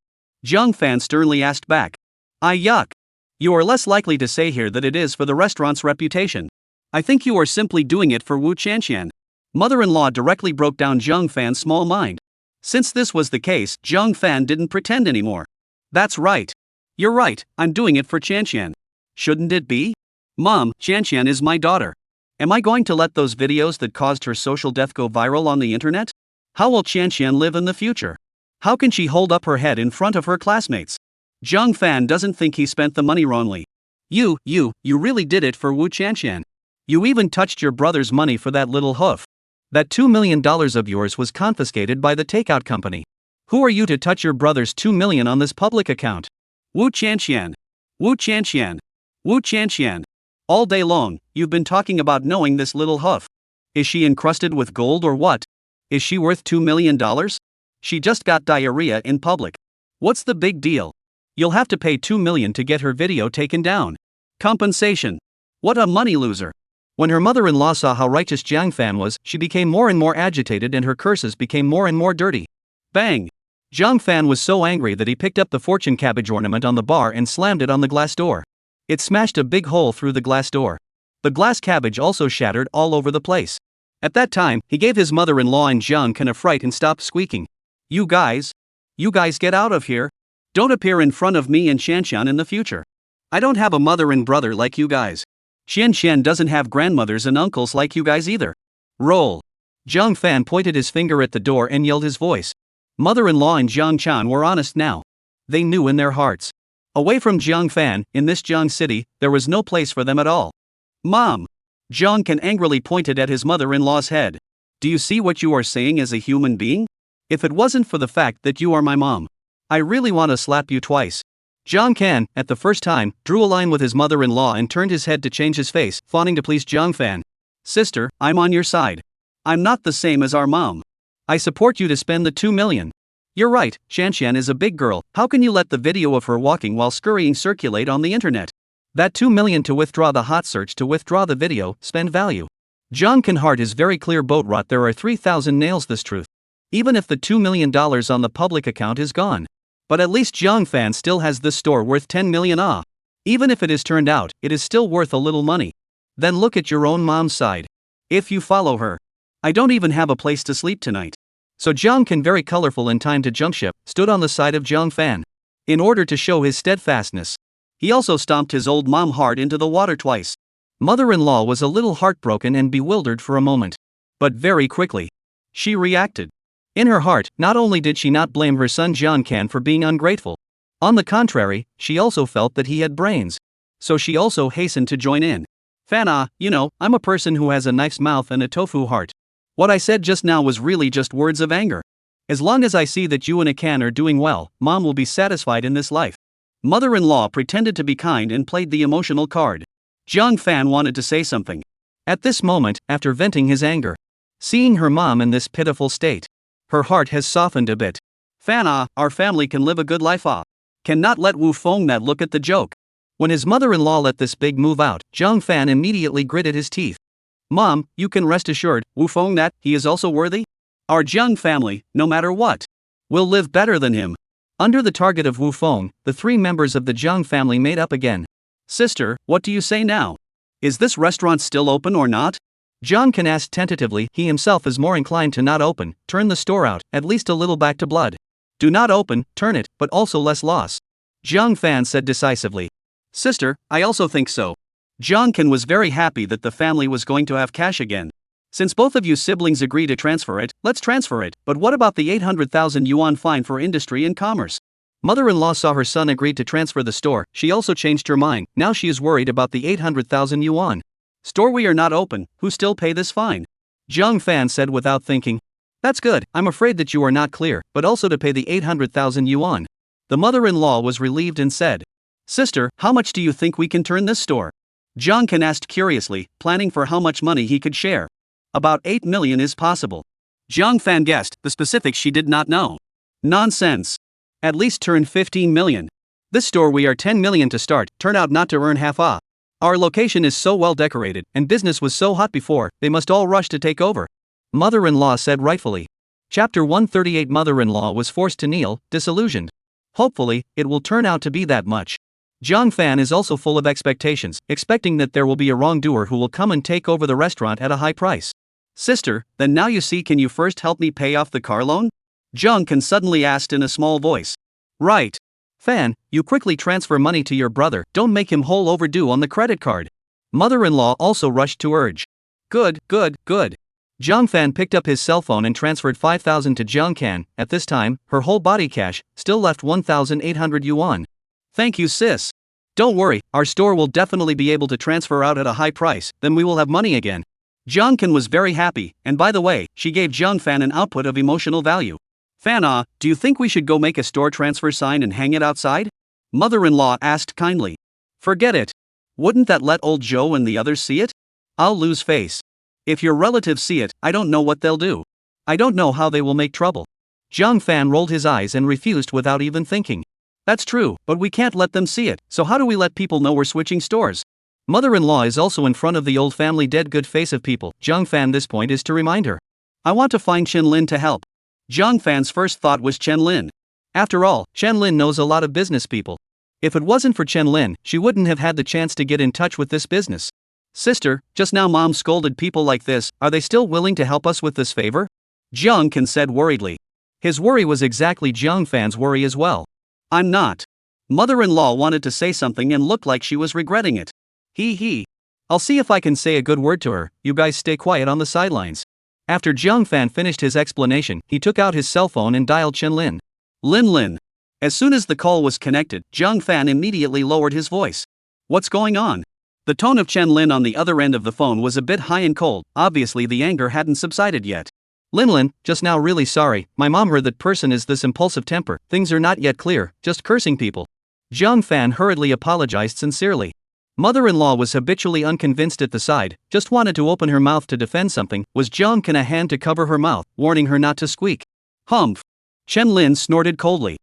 Jiang Fan sternly asked back. Yuck. You are less likely to say here that it is for the restaurant's reputation. I think you are simply doing it for Wu Chanxian. Mother-in-law directly broke down Jiang Fan's small mind. Since this was the case, Jiang Fan didn't pretend anymore. That's right. You're right, I'm doing it for Chanxian. Shouldn't it be? Mom, Chanxian is my daughter. Am I going to let those videos that caused her social death go viral on the internet? How will Chanxian live in the future? How can she hold up her head in front of her classmates? Jiang Fan doesn't think he spent the money wrongly. You really did it for Wu Chanxian. You even touched your brother's money for that little hoof. That $2 million of yours was confiscated by the takeout company. Who are you to touch your brother's 2 million on this public account? Wu Chanxian. Wu Chanxian. Wu Chanxian. All day long, you've been talking about knowing this little hoof. Is she encrusted with gold or what? Is she worth $2 million? She just got diarrhea in public. What's the big deal? You'll have to pay 2 million to get her video taken down. Compensation. What a money loser. When her mother-in-law saw how righteous Jiang Fan was, she became more and more agitated and her curses became more and more dirty. Bang! Zhang Fan was so angry that he picked up the fortune cabbage ornament on the bar and slammed it on the glass door. It smashed a big hole through the glass door. The glass cabbage also shattered all over the place. At that time, he gave his mother-in-law and Zhang Can a fright and stopped squeaking. You guys get out of here. Don't appear in front of me and Shanshan in the future. I don't have a mother and brother like you guys. Xian doesn't have grandmothers and uncles like you guys either. Roll. Zhang Fan pointed his finger at the door and yelled his voice. Mother-in-law and Zhang Chan were honest now. They knew in their hearts. Away from Zhang Fan, in this Zhang city, there was no place for them at all. Mom! Zhang Can angrily pointed at his mother-in-law's head. Do you see what you are saying as a human being? If it wasn't for the fact that you are my mom, I really want to slap you twice. Zhang Can, at the first time, drew a line with his mother-in-law and turned his head to change his face, fawning to please Zhang Fan. Sister, I'm on your side. I'm not the same as our mom. I support you to spend the 2 million. You're right, Shanshan is a big girl. How can you let the video of her walking while scurrying circulate on the internet? That 2 million to withdraw the hot search, to withdraw the video, spend value. Zhang Can heart is very clear, boat rot. There are 3,000 nails this truth. Even if the $2 million on the public account is gone. But at least Zhang Fan still has this store worth 10 million Even if it is turned out, it is still worth a little money. Then look at your own mom's side. If you follow her. I don't even have a place to sleep tonight. So Zhang Can, very colorful in time to jump ship, stood on the side of Zhang Fan. In order to show his steadfastness. He also stomped his old mom hard into the water twice. Mother-in-law was a little heartbroken and bewildered for a moment. But very quickly, she reacted. In her heart, not only did she not blame her son Zhang Can for being ungrateful. On the contrary, she also felt that he had brains. So she also hastened to join in. Fan, you know, I'm a person who has a knife's mouth and a tofu heart. What I said just now was really just words of anger. As long as I see that you and Akan are doing well, mom will be satisfied in this life. Mother-in-law pretended to be kind and played the emotional card. Zhang Fan wanted to say something. At this moment, after venting his anger, seeing her mom in this pitiful state, her heart has softened a bit. Fan, our family can live a good life. Cannot let Wu Feng that look at the joke. When his mother-in-law let this big move out, Zhang Fan immediately gritted his teeth. Mom, you can rest assured, Wu Feng that he is also worthy. Our Zhang family, no matter what, will live better than him. Under the target of Wu Feng, the 3 members of the Zhang family made up again. Sister, what do you say now? Is this restaurant still open or not? Zhang Can asked tentatively. He himself is more inclined to not open, turn the store out, at least a little back to blood. Do not open, turn it, but also less loss. Zhang Fan said decisively. Sister, I also think so. Zhang Can was very happy that the family was going to have cash again. Since both of you siblings agree to transfer it, let's transfer it. But what about the 800,000 yuan fine for industry and commerce? Mother-in-law saw her son agreed to transfer the store. She also changed her mind. Now she is worried about the 800,000 yuan. Store, we are not open, who still pay this fine? Zhang Fan said without thinking. That's good, I'm afraid that you are not clear, but also to pay the 800,000 yuan. The mother-in-law was relieved and said. Sister, how much do you think we can turn this store? Zhang Can asked curiously, planning for how much money he could share. About 8 million is possible. Zhang Fan guessed, the specifics she did not know. Nonsense. At least turn 15 million. This store we are 10 million to start, turn out not to earn half. Our location is so well decorated, and business was so hot before, they must all rush to take over. Mother-in-law said rightfully. Chapter 138. Mother-in-law was forced to kneel, disillusioned. Hopefully, it will turn out to be that much. Zhang Fan is also full of expectations, expecting that there will be a wrongdoer who will come and take over the restaurant at a high price. Sister, then now you see, can you first help me pay off the car loan? Zhang Can suddenly asked in a small voice. Right. Fan, you quickly transfer money to your brother, don't make him whole overdue on the credit card. Mother-in-law also rushed to urge. Good. Zhang Fan picked up his cell phone and transferred 5,000 to Zhang Can. At this time, her whole body cash still left 1,800 yuan. Thank you, sis. Don't worry, our store will definitely be able to transfer out at a high price, then we will have money again. Zhang Can was very happy, and by the way, she gave Zhang Fan an output of emotional value. Fan, do you think we should go make a store transfer sign and hang it outside? Mother-in-law asked kindly. Forget it. Wouldn't that let old Joe and the others see it? I'll lose face. If your relatives see it, I don't know what they'll do. I don't know how they will make trouble. Zhang Fan rolled his eyes and refused without even thinking. That's true, but we can't let them see it, so how do we let people know we're switching stores? Mother-in-law is also in front of the old family dead good face of people. Zhang Fan this point is to remind her. I want to find Chen Lin to help. Zhang Fan's first thought was Chen Lin. After all, Chen Lin knows a lot of business people. If it wasn't for Chen Lin, she wouldn't have had the chance to get in touch with this business. Sister, just now Mom scolded people like this, are they still willing to help us with this favor? Jiang Kan said worriedly. His worry was exactly Jiang Fan's worry as well. I'm not. Mother-in-law wanted to say something and looked like she was regretting it. He. I'll see if I can say a good word to her, you guys stay quiet on the sidelines. After Jiang Fan finished his explanation, he took out his cell phone and dialed Chen Lin. Lin. As soon as the call was connected, Jiang Fan immediately lowered his voice. What's going on? The tone of Chen Lin on the other end of the phone was a bit high and cold, obviously the anger hadn't subsided yet. Lin, just now really sorry, my mom heard that person is this impulsive temper, things are not yet clear, just cursing people. Jiang Fan hurriedly apologized sincerely. Mother-in-law was habitually unconvinced at the side, just wanted to open her mouth to defend something, was Jiang Kan a hand to cover her mouth, warning her not to squeak. Humph. Chen Lin snorted coldly.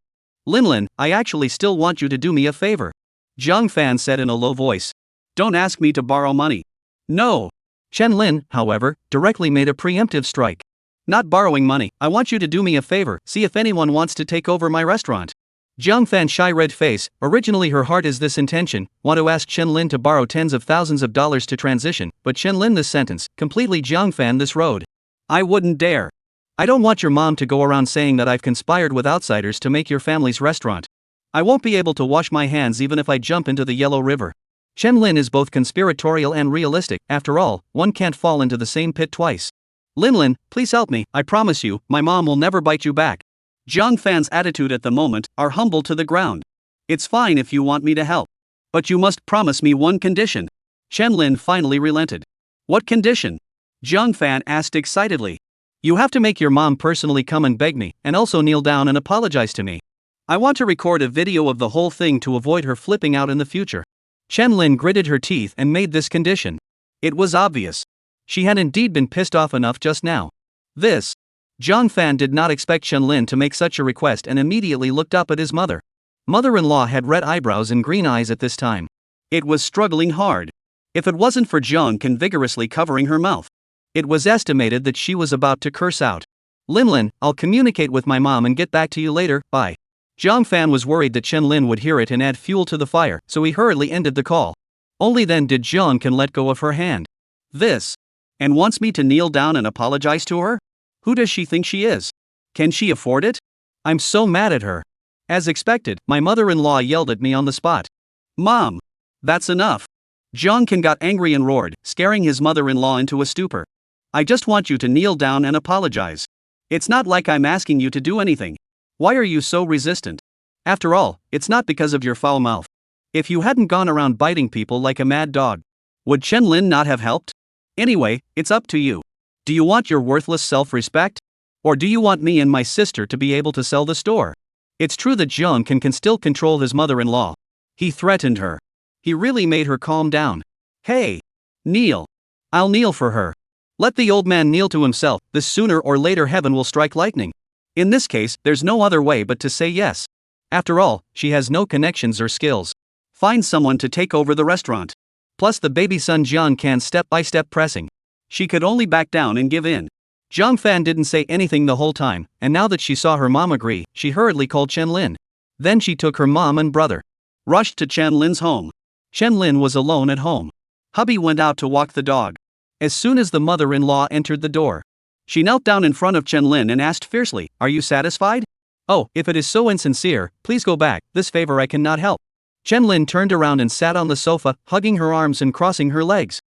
Lin, I actually still want you to do me a favor. Jiang Fan said in a low voice. Don't ask me to borrow money. No. Chen Lin, however, directly made a preemptive strike. Not borrowing money, I want you to do me a favor, see if anyone wants to take over my restaurant. Jiang Fan's shy red face, originally her heart is this intention, want to ask Chen Lin to borrow tens of thousands of dollars to transition, but Chen Lin this sentence, completely Jiang Fan this road. I wouldn't dare. I don't want your mom to go around saying that I've conspired with outsiders to make your family's restaurant. I won't be able to wash my hands even if I jump into the Yellow River. Chen Lin is both conspiratorial and realistic, after all, one can't fall into the same pit twice. Lin, please help me, I promise you, my mom will never bite you back. Jiang Fan's attitude at the moment are humble to the ground. It's fine if you want me to help. But you must promise me one condition. Chen Lin finally relented. What condition? Jiang Fan asked excitedly. You have to make your mom personally come and beg me, and also kneel down and apologize to me. I want to record a video of the whole thing to avoid her flipping out in the future. Chen Lin gritted her teeth and made this condition. It was obvious. She had indeed been pissed off enough just now. Jiang Fan did not expect Chen Lin to make such a request and immediately looked up at his mother. Mother-in-law had red eyebrows and green eyes at this time. It was struggling hard. If it wasn't for Jiang Kan vigorously covering her mouth, it was estimated that she was about to curse out. Lin, I'll communicate with my mom and get back to you later, bye. Jiang Fan was worried that Chen Lin would hear it and add fuel to the fire, so he hurriedly ended the call. Only then did Jiang Kan let go of her hand. And wants me to kneel down and apologize to her? Who does she think she is? Can she afford it? I'm so mad at her. As expected, my mother-in-law yelled at me on the spot. Mom! That's enough. Jiang Kan got angry and roared, scaring his mother-in-law into a stupor. I just want you to kneel down and apologize. It's not like I'm asking you to do anything. Why are you so resistant? After all, it's not because of your foul mouth. If you hadn't gone around biting people like a mad dog, would Chen Lin not have helped? Anyway, it's up to you. Do you want your worthless self-respect? Or do you want me and my sister to be able to sell the store? It's true that Jiang Kan still control his mother-in-law. He threatened her. He really made her calm down. Hey! Kneel. I'll kneel for her. Let the old man kneel to himself, this sooner or later heaven will strike lightning. In this case, there's no other way but to say yes. After all, she has no connections or skills. Find someone to take over the restaurant. Plus the baby son Jiang Kan step-by-step pressing. She could only back down and give in. Jiang Fan didn't say anything the whole time, and now that she saw her mom agree, she hurriedly called Chen Lin. Then she took her mom and brother. Rushed to Chen Lin's home. Chen Lin was alone at home. Hubby went out to walk the dog. As soon as the mother-in-law entered the door, she knelt down in front of Chen Lin and asked fiercely, "Are you satisfied? Oh, if it is so insincere, please go back, this favor I cannot help." Chen Lin turned around and sat on the sofa, hugging her arms and crossing her legs.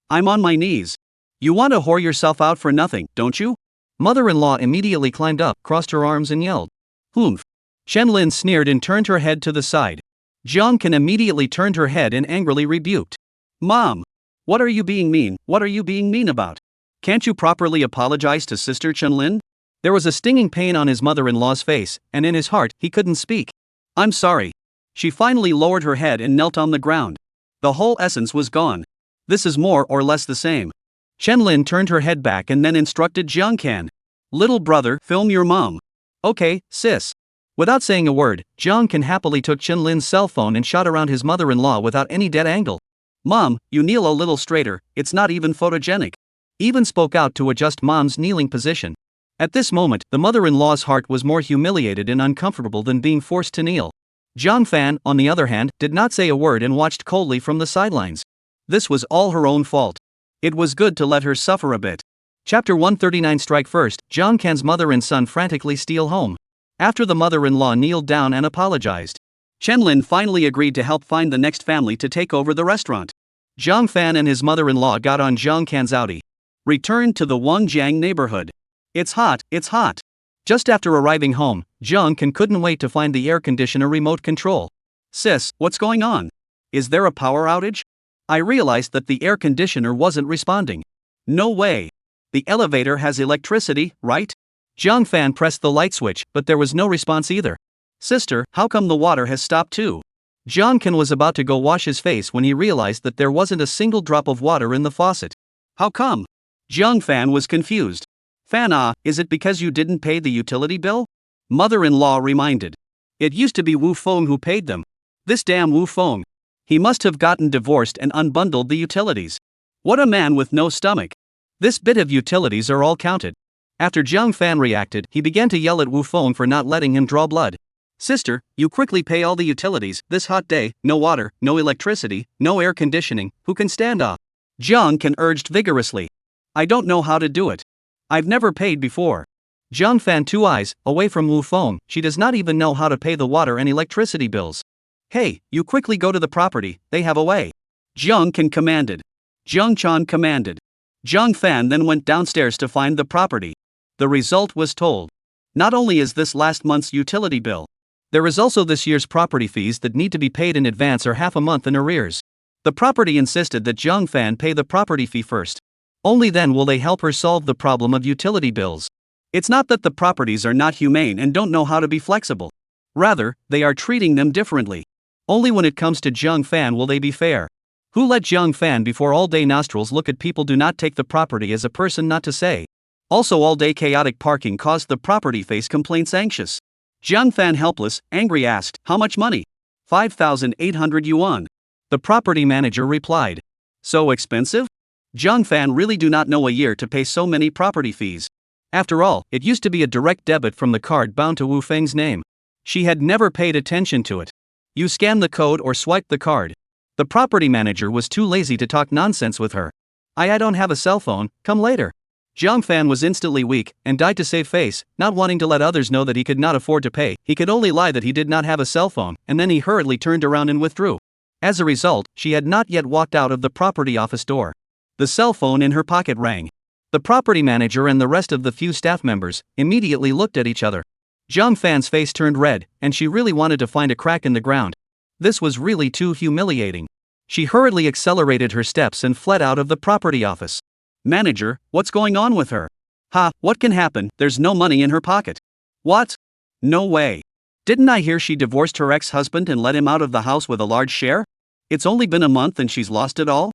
I'm on my knees. You want to whore yourself out for nothing, don't you? Mother-in-law immediately climbed up, crossed her arms and yelled. Humph. Chen Lin sneered and turned her head to the side. Jiang Kan immediately turned her head and angrily rebuked. Mom! What are you being mean? What are you being mean about? Can't you properly apologize to Sister Chen Lin? There was a stinging pain on his mother-in-law's face, and in his heart, he couldn't speak. I'm sorry. She finally lowered her head and knelt on the ground. The whole essence was gone. This is more or less the same. Chen Lin turned her head back and then instructed Jiang Kan. Little brother, film your mom. Okay, sis. Without saying a word, Jiang Kan happily took Chen Lin's cell phone and shot around his mother-in-law without any dead angle. Mom, you kneel a little straighter, it's not even photogenic. Even spoke out to adjust mom's kneeling position. At this moment, the mother-in-law's heart was more humiliated and uncomfortable than being forced to kneel. Jiang Fan, on the other hand, did not say a word and watched coldly from the sidelines. This was all her own fault. It was good to let her suffer a bit. Chapter 139. Strike first. Jiang Kan's mother and son frantically steal home. After the mother-in-law kneeled down and apologized, Chen Lin finally agreed to help find the next family to take over the restaurant. Jiang Fan and his mother-in-law got on Jiang Kan's Audi, returned to the Wangjiang neighborhood. It's hot, it's hot. Just after arriving home, Jiang Kan couldn't wait to find the air conditioner remote control. Sis, what's going on? Is there a power outage? I realized that the air conditioner wasn't responding. No way. The elevator has electricity, right? Jiang Fan pressed the light switch, but there was no response either. Sister, how come the water has stopped too? Jiang Kan was about to go wash his face when he realized that there wasn't a single drop of water in the faucet. How come? Jiang Fan was confused. Fan, is it because you didn't pay the utility bill? Mother-in-law reminded. It used to be Wu Feng who paid them. This damn Wu Feng. He must have gotten divorced and unbundled the utilities. What a man with no stomach. This bit of utilities are all counted. After Jiang Fan reacted, he began to yell at Wu Feng for not letting him draw blood. Sister, you quickly pay all the utilities, this hot day, no water, no electricity, no air conditioning, who can stand off? Jiang Kan urged vigorously. I don't know how to do it. I've never paid before. Jiang Fan, 2 eyes, away from Wu Feng, she does not even know how to pay the water and electricity bills. Hey, you quickly go to the property, they have a way. Jiang Kan commanded. Jiang Chan commanded. Jiang Fan then went downstairs to find the property. The result was told. Not only is this last month's utility bill, there is also this year's property fees that need to be paid in advance or half a month in arrears. The property insisted that Jiang Fan pay the property fee first. Only then will they help her solve the problem of utility bills. It's not that the properties are not humane and don't know how to be flexible. Rather, they are treating them differently. Only when it comes to Jiang Fan will they be fair. Who let Jiang Fan before all-day nostrils look at people do not take the property as a person not to say. Also all-day chaotic parking caused the property face complaints anxious. Jiang Fan helpless, angry asked, how much money? 5,800 yuan. The property manager replied. So expensive? Jiang Fan really do not know a year to pay so many property fees. After all, it used to be a direct debit from the card bound to Wu Feng's name. She had never paid attention to it. You scan the code or swipe the card. The property manager was too lazy to talk nonsense with her. I don't have a cell phone, come later. Jiang Fan was instantly weak and died to save face, not wanting to let others know that he could not afford to pay. He could only lie that he did not have a cell phone, and then he hurriedly turned around and withdrew. As a result, she had not yet walked out of the property office door. The cell phone in her pocket rang. The property manager and the rest of the few staff members immediately looked at each other. Jiang Fan's face turned red, and she really wanted to find a crack in the ground. This was really too humiliating. She hurriedly accelerated her steps and fled out of the property office. Manager, what's going on with her? What can happen? There's no money in her pocket. What? No way. Didn't I hear she divorced her ex-husband and let him out of the house with a large share? It's only been a month and she's lost it all?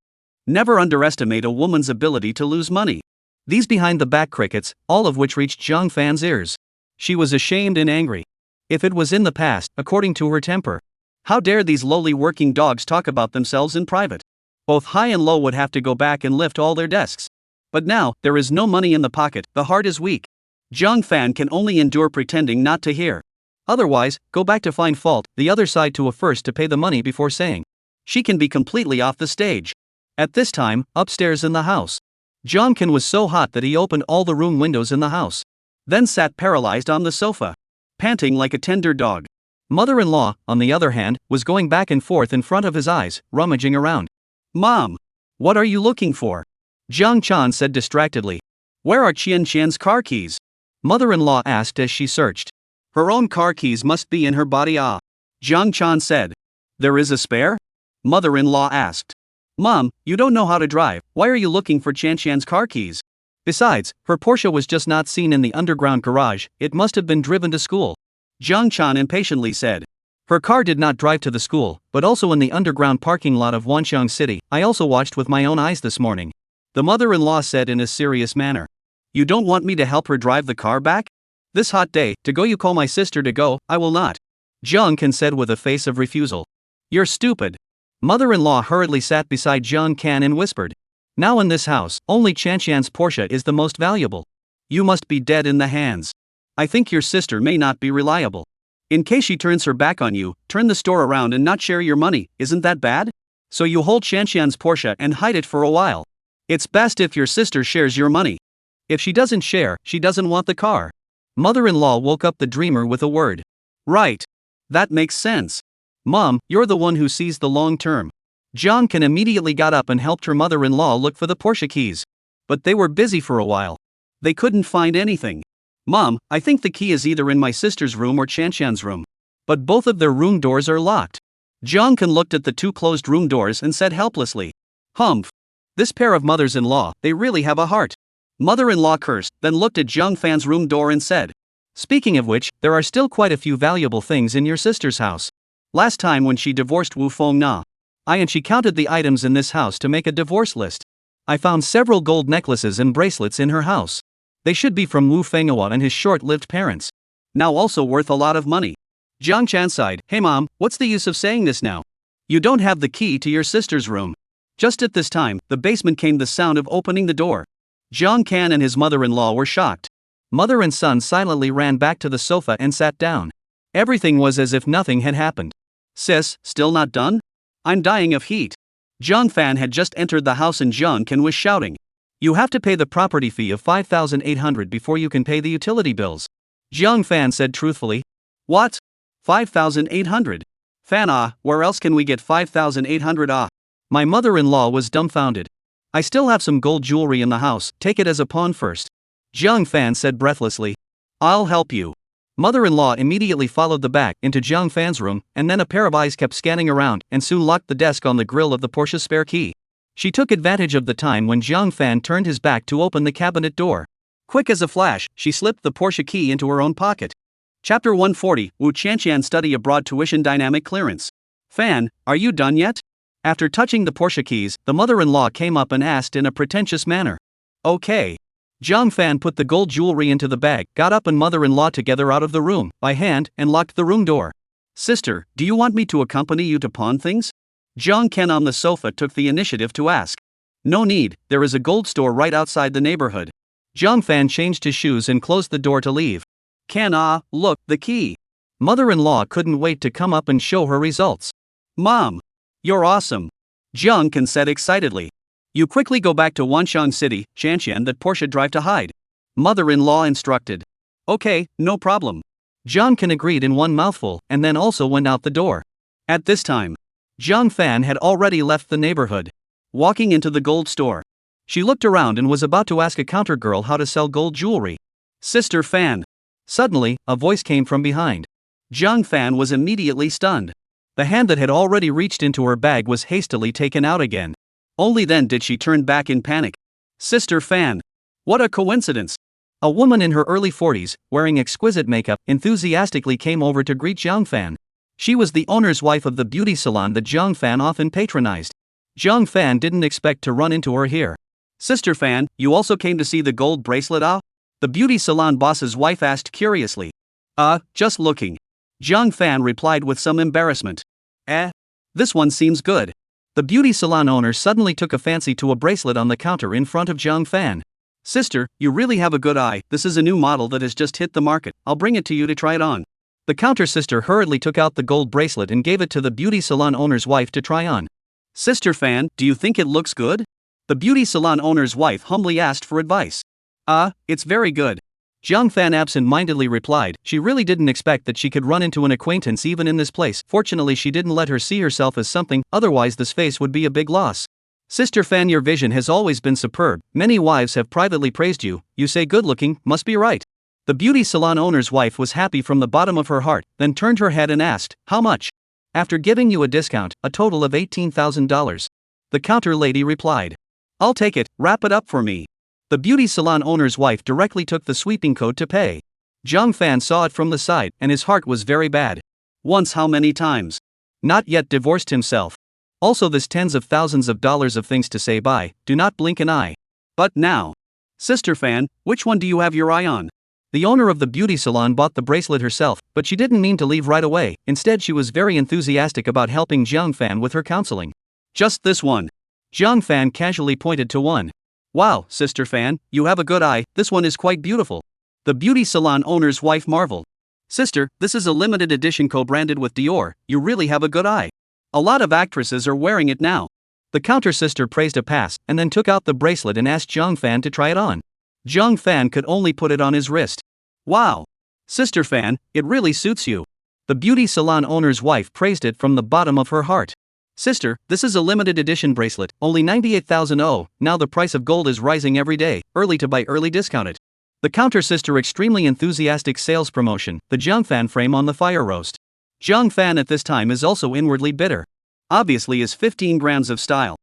Never underestimate a woman's ability to lose money. These behind-the-back crickets, all of which reached Jiang Fan's ears. She was ashamed and angry. If it was in the past, according to her temper. How dare these lowly working dogs talk about themselves in private? Both high and low would have to go back and lift all their desks. But now, there is no money in the pocket, the heart is weak. Jiang Fan can only endure pretending not to hear. Otherwise, go back to find fault, the other side to a first to pay the money before saying. She can be completely off the stage. At this time, upstairs in the house, Jiang Kan was so hot that he opened all the room windows in the house. Then sat paralyzed on the sofa, panting like a tender dog. Mother-in-law, on the other hand, was going back and forth in front of his eyes, rummaging around. Mom! What are you looking for? Jiang Chan said distractedly. Where are Qian Qian's car keys? Mother-in-law asked as she searched. Her own car keys must be in her body. Jiang Chan said. There is a spare? Mother-in-law asked. Mom, you don't know how to drive, why are you looking for Qian Qian's car keys? Besides, her Porsche was just not seen in the underground garage, it must have been driven to school. Jiang Chan impatiently said. Her car did not drive to the school, but also in the underground parking lot of Wanxiang City. I also watched with my own eyes this morning. The mother-in-law said in a serious manner. You don't want me to help her drive the car back? This hot day, to go you call my sister to go, I will not. Jiang Kan said with a face of refusal. You're stupid. Mother-in-law hurriedly sat beside Jiang Kan and whispered. Now in this house, only Qian Qian's Porsche is the most valuable. You must be dead in the hands. I think your sister may not be reliable. In case she turns her back on you, turn the store around and not share your money, isn't that bad? So you hold Shanshan's Porsche and hide it for a while. It's best if your sister shares your money. If she doesn't share, she doesn't want the car. Mother-in-law woke up the dreamer with a word. Right. That makes sense. Mom, you're the one who sees the long term. Jiang Kan immediately got up and helped her mother-in-law look for the Porsche keys. But they were busy for a while. They couldn't find anything. Mom, I think the key is either in my sister's room or Shanshan's room. But both of their room doors are locked. Jiang Kan looked at the two closed room doors and said helplessly. Humph. This pair of mothers-in-law, they really have a heart. Mother-in-law cursed, then looked at Jiang Fan's room door and said. Speaking of which, there are still quite a few valuable things in your sister's house. Last time when she divorced Wu Fengna, she counted the items in this house to make a divorce list. I found several gold necklaces and bracelets in her house. They should be from Wu Fengna and his short-lived parents. Now also worth a lot of money. Jiang Chan sighed. Hey mom, what's the use of saying this now? You don't have the key to your sister's room. Just at this time, the basement came the sound of opening the door. Jiang Kan and his mother-in-law were shocked. Mother and son silently ran back to the sofa and sat down. Everything was as if nothing had happened. Sis, still not done? I'm dying of heat. Jiang Fan had just entered the house and Jiang Kan was shouting. You have to pay the property fee of 5,800 before you can pay the utility bills. Jiang Fan said truthfully. What? 5,800? Fan where else can we get 5,800 My mother-in-law was dumbfounded. I still have some gold jewelry in the house, take it as a pawn first. Jiang Fan said breathlessly. I'll help you. Mother-in-law immediately followed the back into Jiang Fan's room, and then a pair of eyes kept scanning around and soon locked the desk on the grill of the Porsche's spare key. She took advantage of the time when Jiang Fan turned his back to open the cabinet door. Quick as a flash, she slipped the Porsche key into her own pocket. Chapter 140, Wu Chanshan Study Abroad Tuition Dynamic Clearance. Fan, are you done yet? After touching the Porsche keys, the mother-in-law came up and asked in a pretentious manner. Okay. Jiang Fan put the gold jewelry into the bag, got up and mother-in-law together out of the room, by hand, and locked the room door. Sister, do you want me to accompany you to pawn things? Jiang Kan on the sofa took the initiative to ask. No need, there is a gold store right outside the neighborhood. Jiang Fan changed his shoes and closed the door to leave. Kan look, the key. Mother-in-law couldn't wait to come up and show her results. Mom! You're awesome. Jiang Kan said excitedly. You quickly go back to Wanshang City, Shanshan that Porsche drive to hide. Mother-in-law instructed. Okay, no problem. Jiang Kan agreed in one mouthful and then also went out the door. At this time, Jiang Fan had already left the neighborhood. Walking into the gold store. She looked around and was about to ask a counter girl how to sell gold jewelry. Sister Fan. Suddenly, a voice came from behind. Jiang Fan was immediately stunned. The hand that had already reached into her bag was hastily taken out again. Only then did she turn back in panic. Sister Fan. What a coincidence. A woman in her early 40s, wearing exquisite makeup, enthusiastically came over to greet Jiang Fan. She was the owner's wife of the beauty salon that Jiang Fan often patronized. Jiang Fan didn't expect to run into her here. Sister Fan, you also came to see the gold bracelet The beauty salon boss's wife asked curiously. Just looking. Jiang Fan replied with some embarrassment. This one seems good. The beauty salon owner suddenly took a fancy to a bracelet on the counter in front of Jiang Fan. Sister, you really have a good eye, this is a new model that has just hit the market, I'll bring it to you to try it on. The counter sister hurriedly took out the gold bracelet and gave it to the beauty salon owner's wife to try on. Sister Fan, do you think it looks good? The beauty salon owner's wife humbly asked for advice. It's very good. Jiang Fan absent-mindedly replied. She really didn't expect that she could run into an acquaintance even in this place. Fortunately she didn't let her see herself as something, otherwise this face would be a big loss. Sister Fan, your vision has always been superb, many wives have privately praised you, you say good looking, must be right. The beauty salon owner's wife was happy from the bottom of her heart, then turned her head and asked, how much? After giving you a discount, a total of $18,000. The counter lady replied. I'll take it, wrap it up for me. The beauty salon owner's wife directly took the sweeping code to pay. Jiang Fan saw it from the side, and his heart was very bad. Once how many times? Not yet divorced himself. Also this tens of thousands of dollars of things to say bye, do not blink an eye. But now. Sister Fan, which one do you have your eye on? The owner of the beauty salon bought the bracelet herself, but she didn't mean to leave right away, instead she was very enthusiastic about helping Jiang Fan with her counseling. Just this one. Jiang Fan casually pointed to one. Wow, sister fan, you have a good eye, this one is quite beautiful. The beauty salon owner's wife marveled. Sister, this is a limited edition co-branded with Dior, you really have a good eye. A lot of actresses are wearing it now. The counter sister praised a pass and then took out the bracelet and asked Zhang Fan to try it on. Zhang Fan could only put it on his wrist. Wow! Sister fan, it really suits you. The beauty salon owner's wife praised it from the bottom of her heart. Sister, this is a limited edition bracelet, only 98,000. Oh, now the price of gold is rising every day, early to buy, early discounted. The counter sister extremely enthusiastic sales promotion, the Zhang Fan frame on the fire roast. Zhang Fan at this time is also inwardly bitter. Obviously is 15 grams of style.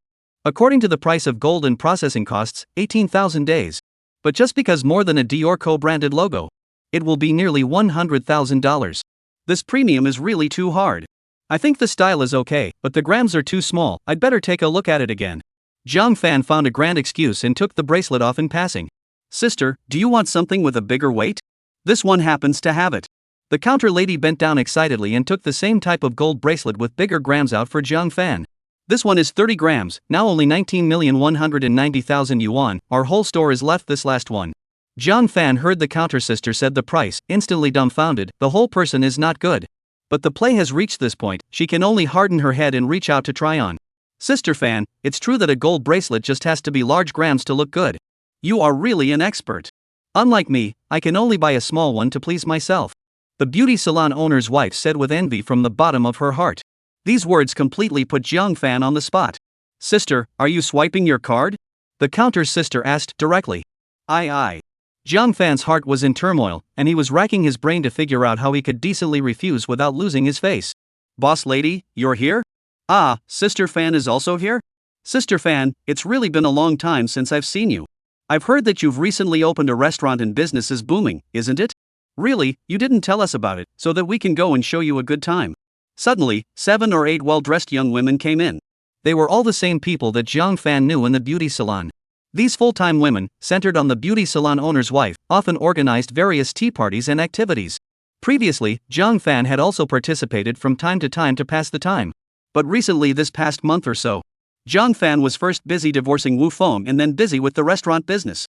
According to the price of gold and processing costs, 18,000 days. But just because more than a Dior co-branded logo, it will be nearly $100,000. This premium is really too hard. I think the style is okay, but the grams are too small, I'd better take a look at it again. Zhang Fan found a grand excuse and took the bracelet off in passing. Sister, do you want something with a bigger weight? This one happens to have it. The counter lady bent down excitedly and took the same type of gold bracelet with bigger grams out for Zhang Fan. This one is 30 grams, now only 19,190,000 yuan, our whole store is left this last one. Zhang Fan heard the counter sister said the price, instantly dumbfounded, the whole person is not good. But the play has reached this point, she can only harden her head and reach out to try on. Sister Fan, it's true that a gold bracelet just has to be large grams to look good. You are really an expert. Unlike me, I can only buy a small one to please myself. The beauty salon owner's wife said with envy from the bottom of her heart. These words completely put Zhang Fan on the spot. Sister, are you swiping your card? The counter sister asked directly. Aye. Zhang Fan's heart was in turmoil, and he was racking his brain to figure out how he could decently refuse without losing his face. Boss lady, you're here? Ah, Sister Fan is also here? Sister Fan, it's really been a long time since I've seen you. I've heard that you've recently opened a restaurant and business is booming, isn't it? Really, you didn't tell us about it, so that we can go and show you a good time. Suddenly, 7 or 8 well-dressed young women came in. They were all the same people that Zhang Fan knew in the beauty salon. These full-time women, centered on the beauty salon owner's wife, often organized various tea parties and activities. Previously, Zhang Fan had also participated from time to pass the time. But recently, this past month or so, Zhang Fan was first busy divorcing Wu Feng and then busy with the restaurant business.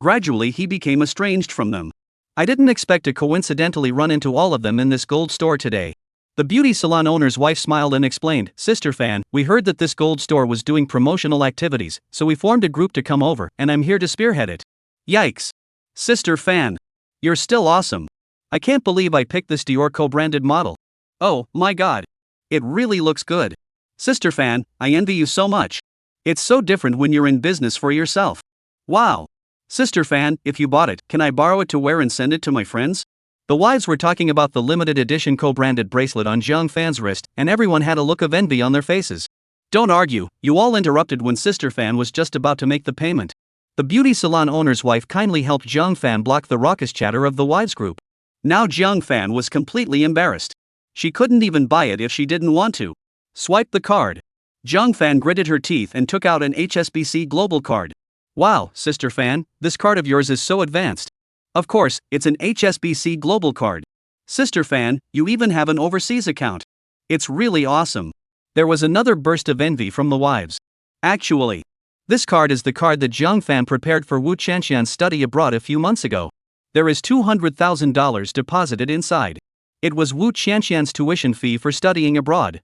Gradually he became estranged from them. I didn't expect to coincidentally run into all of them in this gold store today. The beauty salon owner's wife smiled and explained, Sister Fan, we heard that this gold store was doing promotional activities, so we formed a group to come over, and I'm here to spearhead it. Yikes. Sister Fan. You're still awesome. I can't believe I picked this Dior co-branded model. Oh, my god. It really looks good. Sister Fan, I envy you so much. It's so different when you're in business for yourself. Wow. Sister Fan, if you bought it, can I borrow it to wear and send it to my friends? The wives were talking about the limited edition co-branded bracelet on Zhang Fan's wrist, and everyone had a look of envy on their faces. Don't argue, you all interrupted when Sister Fan was just about to make the payment. The beauty salon owner's wife kindly helped Zhang Fan block the raucous chatter of the wives group. Now Zhang Fan was completely embarrassed. She couldn't even buy it if she didn't want to. Swipe the card. Zhang Fan gritted her teeth and took out an HSBC Global card. Wow, Sister Fan, this card of yours is so advanced. Of course, it's an HSBC Global card. Sister Fan, you even have an overseas account. It's really awesome. There was another burst of envy from the wives. Actually, this card is the card that Zhang Fan prepared for Wu Qianxian's study abroad a few months ago. There is $200,000 deposited inside. It was Wu Qianxian's tuition fee for studying abroad.